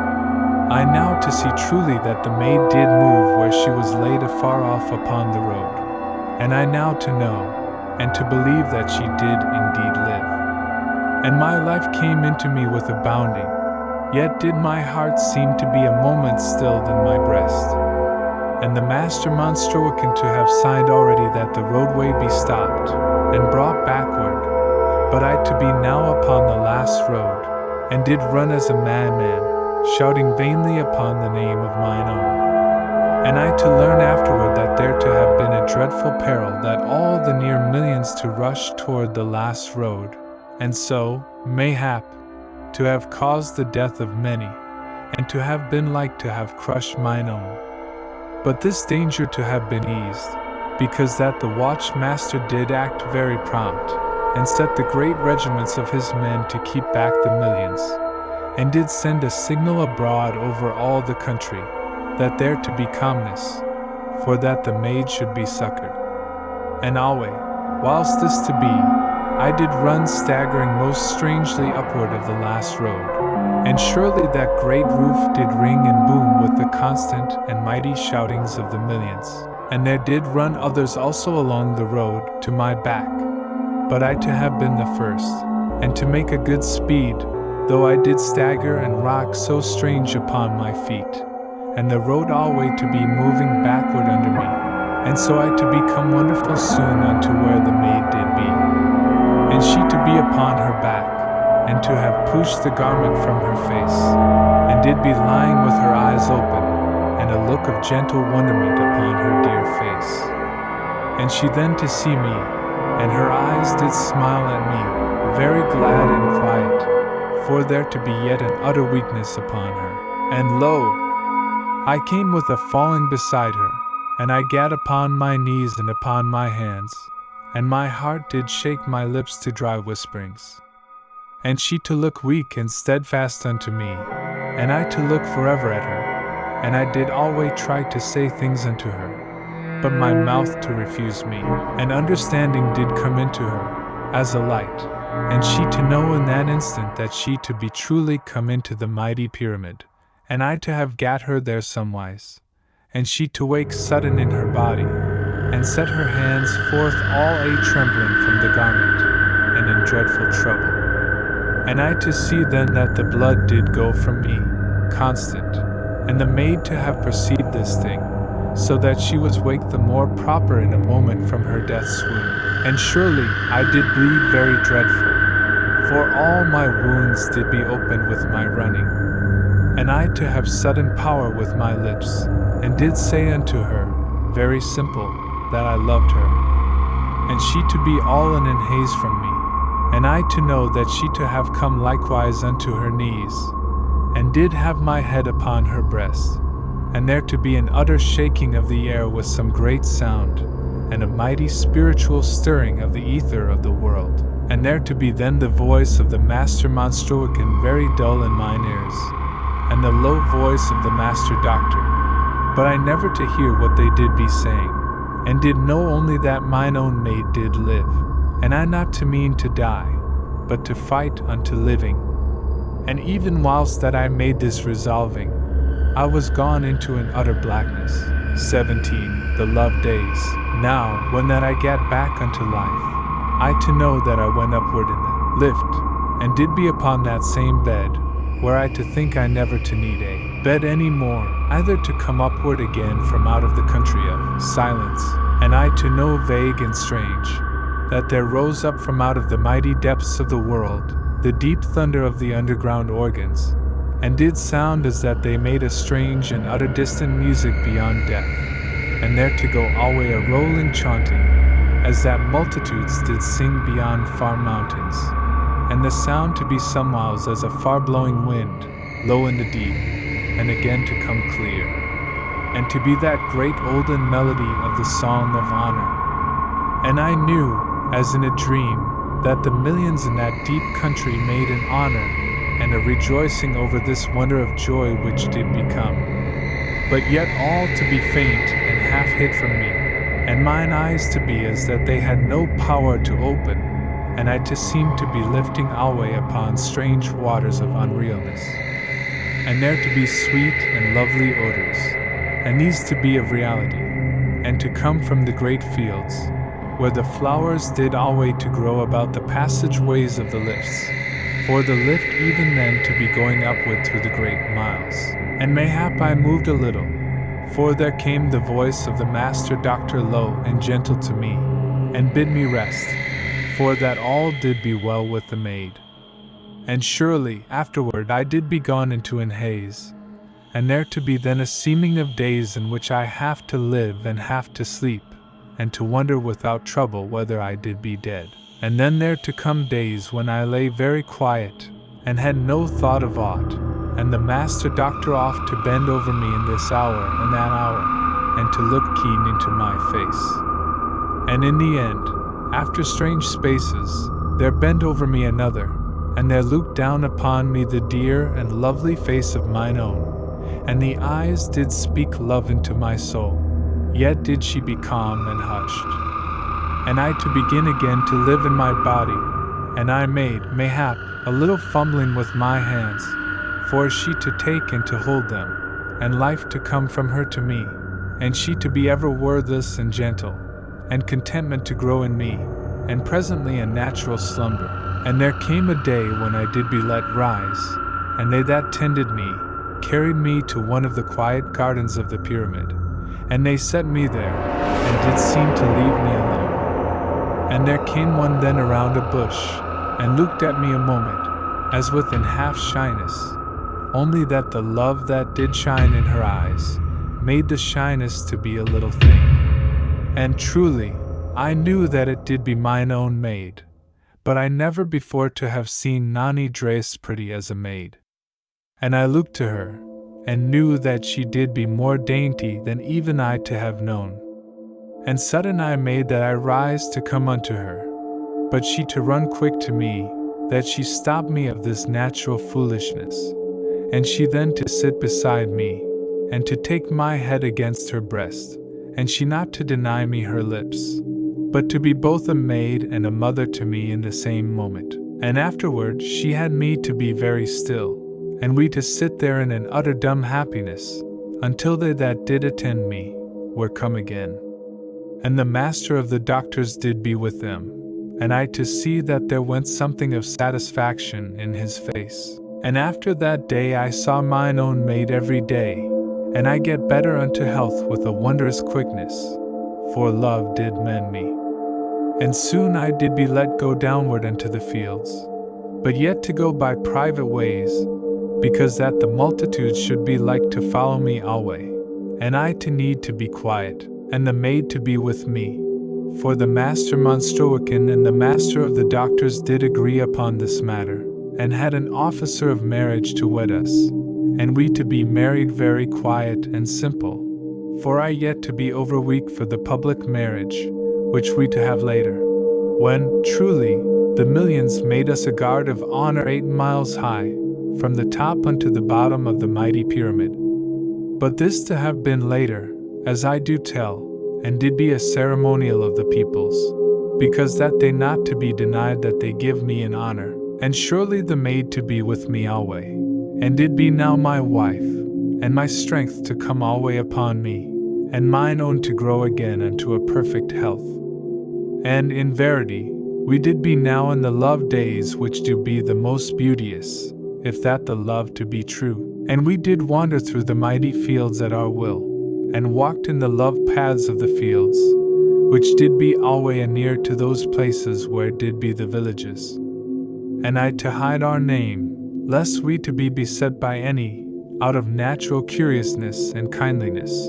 I now to see truly that the maid did move where she was laid afar off upon the road, and I now to know, and to believe that she did indeed live. And my life came into me with a bounding, yet did my heart seem to be a moment stilled in my breast. And the master monstruican to have signed already that the roadway be stopped, and brought backward, but I to be now upon the last road, and did run as a madman, shouting vainly upon the name of mine own. And I to learn afterward that there to have been a dreadful peril that all the near millions to rush toward the last road, and so, mayhap, to have caused the death of many, and to have been like to have crushed mine own. But this danger to have been eased, because that the watchmaster did act very prompt, and set the great regiments of his men to keep back the millions, and did send a signal abroad over all the country, that there to be calmness, for that the maid should be succored. And alway, whilst this to be, I did run staggering most strangely upward of the last road, and surely that great roof did ring and boom with the constant and mighty shoutings of the millions, and there did run others also along the road to my back, but I to have been the first, and to make a good speed, though I did stagger and rock so strange upon my feet, and the road alway to be moving backward under me, and so I to become wonderful soon unto where the maid did be, and she to be upon her back, and to have pushed the garment from her face, and did be lying with her eyes open, and a look of gentle wonderment upon her dear face. And she then to see me, and her eyes did smile at me, very glad and quiet, for there to be yet an utter weakness upon her. And lo! I came with a falling beside her, and I gat upon my knees and upon my hands, and my heart did shake my lips to dry whisperings. And she to look weak and steadfast unto me, and I to look forever at her, and I did alway try to say things unto her, but my mouth to refuse me, and understanding did come into her, as a light, and she to know in that instant that she to be truly come into the mighty pyramid, and I to have gat her there somewise, and she to wake sudden in her body, and set her hands forth all trembling from the garment, and in dreadful trouble. And I to see then that the blood did go from me, constant, and the maid to have perceived this thing, so that she was waked the more proper in a moment from her death swoon. And surely I did bleed very dreadful, for all my wounds did be opened with my running. And I to have sudden power with my lips, and did say unto her, very simple, that I loved her. And she to be all in an haze from me, and I to know that she to have come likewise unto her knees, and did have my head upon her breast, and there to be an utter shaking of the air with some great sound, and a mighty spiritual stirring of the ether of the world, and there to be then the voice of the Master Monstroican very dull in mine ears, and the low voice of the Master Doctor, but I never to hear what they did be saying, and did know only that mine own maid did live, and I not to mean to die, but to fight unto living. And even whilst that I made this resolving, I was gone into an utter blackness. 17. The love days. Now, when that I gat back unto life, I to know that I went upward in the lift, and did be upon that same bed, where I to think I never to need a bed any more, either to come upward again from out of the country of silence, and I to know vague and strange, that there rose up from out of the mighty depths of the world, the deep thunder of the underground organs, and did sound as that they made a strange and utter distant music beyond death, and there to go alway a rolling chaunting, as that multitudes did sing beyond far mountains, and the sound to be somewhiles as a far-blowing wind, low in the deep, and again to come clear, and to be that great olden melody of the song of honor. And I knew, as in a dream, that the millions in that deep country made an honor and a rejoicing over this wonder of joy which did become, but yet all to be faint and half hid from me, and mine eyes to be as that they had no power to open, and I to seem to be lifting alway upon strange waters of unrealness, and there to be sweet and lovely odors, and these to be of reality, and to come from the great fields, where the flowers did alway to grow about the passageways of the lifts, for the lift even then to be going upward through the great miles. And mayhap I moved a little, for there came the voice of the Master Doctor low and gentle to me, and bid me rest, for that all did be well with the maid. And surely afterward I did be gone into an haze, and there to be then a seeming of days in which I have to live and have to sleep, and to wonder without trouble whether I did be dead. And then there to come days when I lay very quiet, and had no thought of aught, and the Master Doctor oft to bend over me in this hour and that hour, and to look keen into my face. And in the end, after strange spaces, there bent over me another, and there looked down upon me the dear and lovely face of mine own, and the eyes did speak love into my soul, yet did she be calm and hushed. And I to begin again to live in my body, and I made, mayhap, a little fumbling with my hands, for she to take and to hold them, and life to come from her to me, and she to be ever wordless and gentle, and contentment to grow in me, and presently a natural slumber. And there came a day when I did be let rise, and they that tended me carried me to one of the quiet gardens of the pyramid, and they set me there, and did seem to leave me alone. And there came one then around a bush, and looked at me a moment, as with an half shyness, only that the love that did shine in her eyes made the shyness to be a little thing. And truly, I knew that it did be mine own maid, but I never before to have seen none dressed pretty as a maid. And I looked to her, and knew that she did be more dainty than even I to have known. And sudden I made that I rise to come unto her, but she to run quick to me, that she stopped me of this natural foolishness, and she then to sit beside me, and to take my head against her breast, and she not to deny me her lips, but to be both a maid and a mother to me in the same moment. And afterward she had me to be very still, and we to sit there in an utter dumb happiness, until they that did attend me were come again. And the Master of the Doctors did be with them, and I to see that there went something of satisfaction in his face. And after that day I saw mine own maid every day, and I get better unto health with a wondrous quickness, for love did mend me. And soon I did be let go downward into the fields, but yet to go by private ways, because that the multitudes should be like to follow me alway, and I to need to be quiet, and the maid to be with me. For the master Monstroican and the master of the doctors did agree upon this matter, and had an officer of marriage to wed us, and we to be married very quiet and simple, for I yet to be overweak for the public marriage, which we to have later, when, truly, the millions made us a guard of honor 8 miles high, from the top unto the bottom of the mighty pyramid. But this to have been later, as I do tell, and did be a ceremonial of the peoples, because that they not to be denied that they give me in honor, and surely the maid to be with me alway, and did be now my wife, and my strength to come alway upon me, and mine own to grow again unto a perfect health. And in verity, we did be now in the love days which do be the most beauteous, if that the love to be true, and we did wander through the mighty fields at our will, and walked in the love paths of the fields, which did be alway anear to those places where did be the villages. And I to hide our name, lest we to be beset by any, out of natural curiousness and kindliness,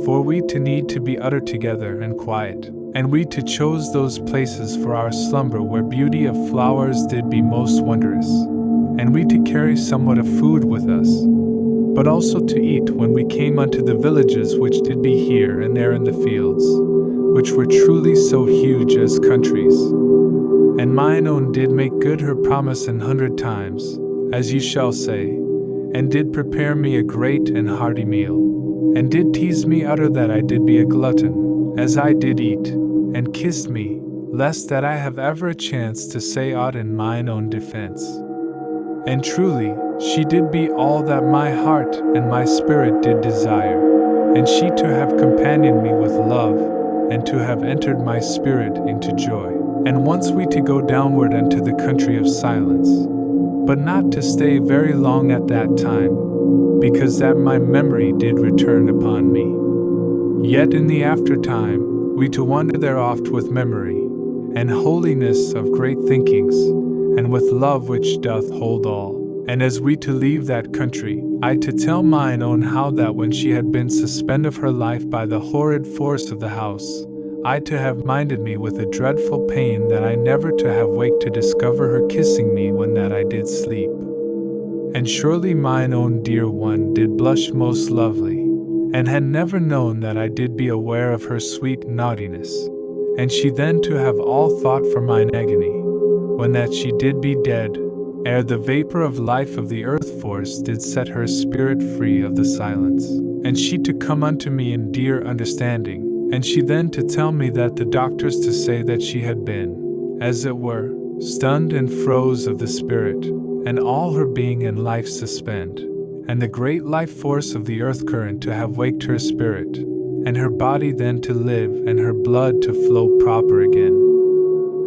for we to need to be utter together and quiet, and we to chose those places for our slumber where beauty of flowers did be most wondrous, and we to carry somewhat of food with us, but also to eat when we came unto the villages which did be here and there in the fields, which were truly so huge as countries. And mine own did make good her promise 100 times, as you shall say, and did prepare me a great and hearty meal, and did tease me utter that I did be a glutton, as I did eat, and kissed me, lest that I have ever a chance to say aught in mine own defense. And truly, she did be all that my heart and my spirit did desire, and she to have companioned me with love, and to have entered my spirit into joy. And once we to go downward into the country of silence, but not to stay very long at that time, because that my memory did return upon me. Yet in the aftertime, we to wander there oft with memory, and holiness of great thinkings, and with love which doth hold all. And as we to leave that country, I to tell mine own how that when she had been suspend of her life by the horrid force of the house, I to have minded me with a dreadful pain that I never to have waked to discover her kissing me when that I did sleep. And surely mine own dear one did blush most lovely, and had never known that I did be aware of her sweet naughtiness, and she then to have all thought for mine agony, when that she did be dead, ere the vapor of life of the earth force did set her spirit free of the silence, and she to come unto me in dear understanding, and she then to tell me that the doctors to say that she had been, as it were, stunned and froze of the spirit, and all her being and life suspend, and the great life force of the earth current to have waked her spirit, and her body then to live and her blood to flow proper again.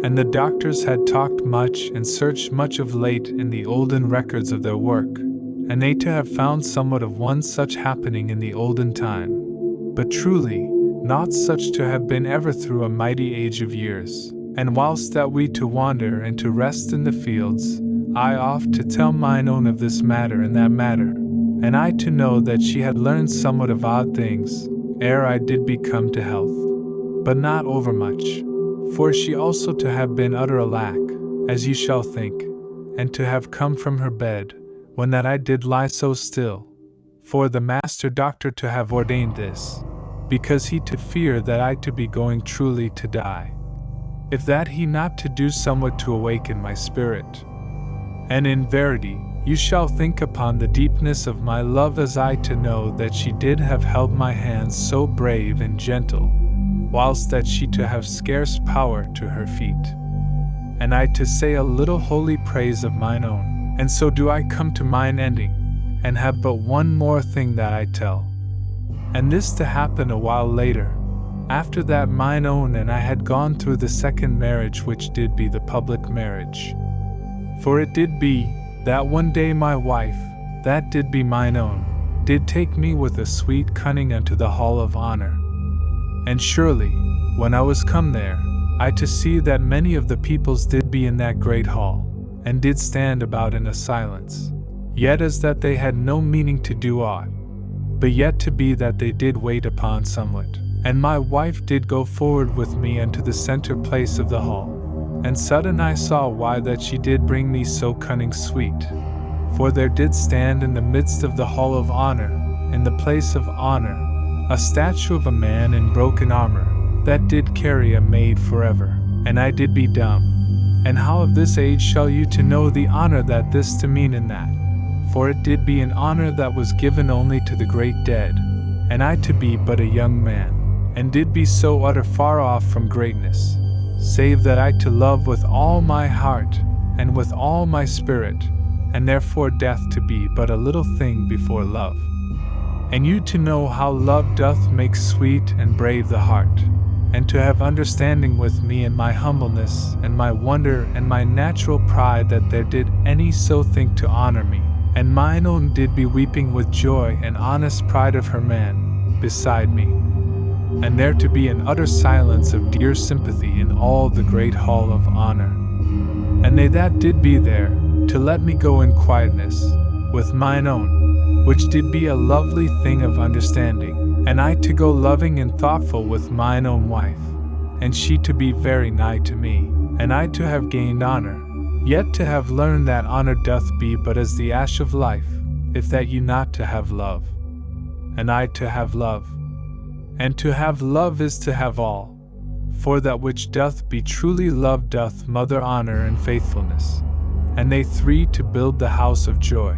And the doctors had talked much and searched much of late in the olden records of their work, and they to have found somewhat of one such happening in the olden time, but truly, not such to have been ever through a mighty age of years. And whilst that we to wander and to rest in the fields, I oft to tell mine own of this matter and that matter, and I to know that she had learned somewhat of odd things, ere I did become to health, but not overmuch, for she also to have been utter alack, as you shall think, and to have come from her bed, when that I did lie so still, for the master doctor to have ordained this, because he to fear that I to be going truly to die, if that he not to do somewhat to awaken my spirit. And in verity, you shall think upon the deepness of my love as I to know that she did have held my hands so brave and gentle, whilst that she to have scarce power to her feet. And I to say a little holy praise of mine own, and so do I come to mine ending, and have but one more thing that I tell. And this to happen a while later, after that mine own and I had gone through the second marriage which did be the public marriage. For it did be, that one day my wife, that did be mine own, did take me with a sweet cunning unto the hall of honor. And surely, when I was come there, I to see that many of the peoples did be in that great hall, and did stand about in a silence, yet as that they had no meaning to do aught, but yet to be that they did wait upon somewhat. And my wife did go forward with me unto the center place of the hall, and sudden I saw why that she did bring me so cunning sweet. For there did stand in the midst of the hall of honor, in the place of honor, a statue of a man in broken armor, that did carry a maid forever. And I did be dumb. And how of this age shall you to know the honor that this to mean in that? For it did be an honor that was given only to the great dead, and I to be but a young man, and did be so utter far off from greatness, save that I to love with all my heart, and with all my spirit, and therefore death to be but a little thing before love. And you to know how love doth make sweet and brave the heart, and to have understanding with me in my humbleness, and my wonder, and my natural pride that there did any so think to honor me, and mine own did be weeping with joy and honest pride of her man, beside me. And there to be an utter silence of dear sympathy in all the great hall of honor. And they that did be there, to let me go in quietness, with mine own, which did be a lovely thing of understanding, and I to go loving and thoughtful with mine own wife, and she to be very nigh to me, and I to have gained honor, yet to have learned that honor doth be but as the ash of life, if that you not to have love, and I to have love. And to have love is to have all, for that which doth be truly love doth mother honor and faithfulness, and they three to build the house of joy.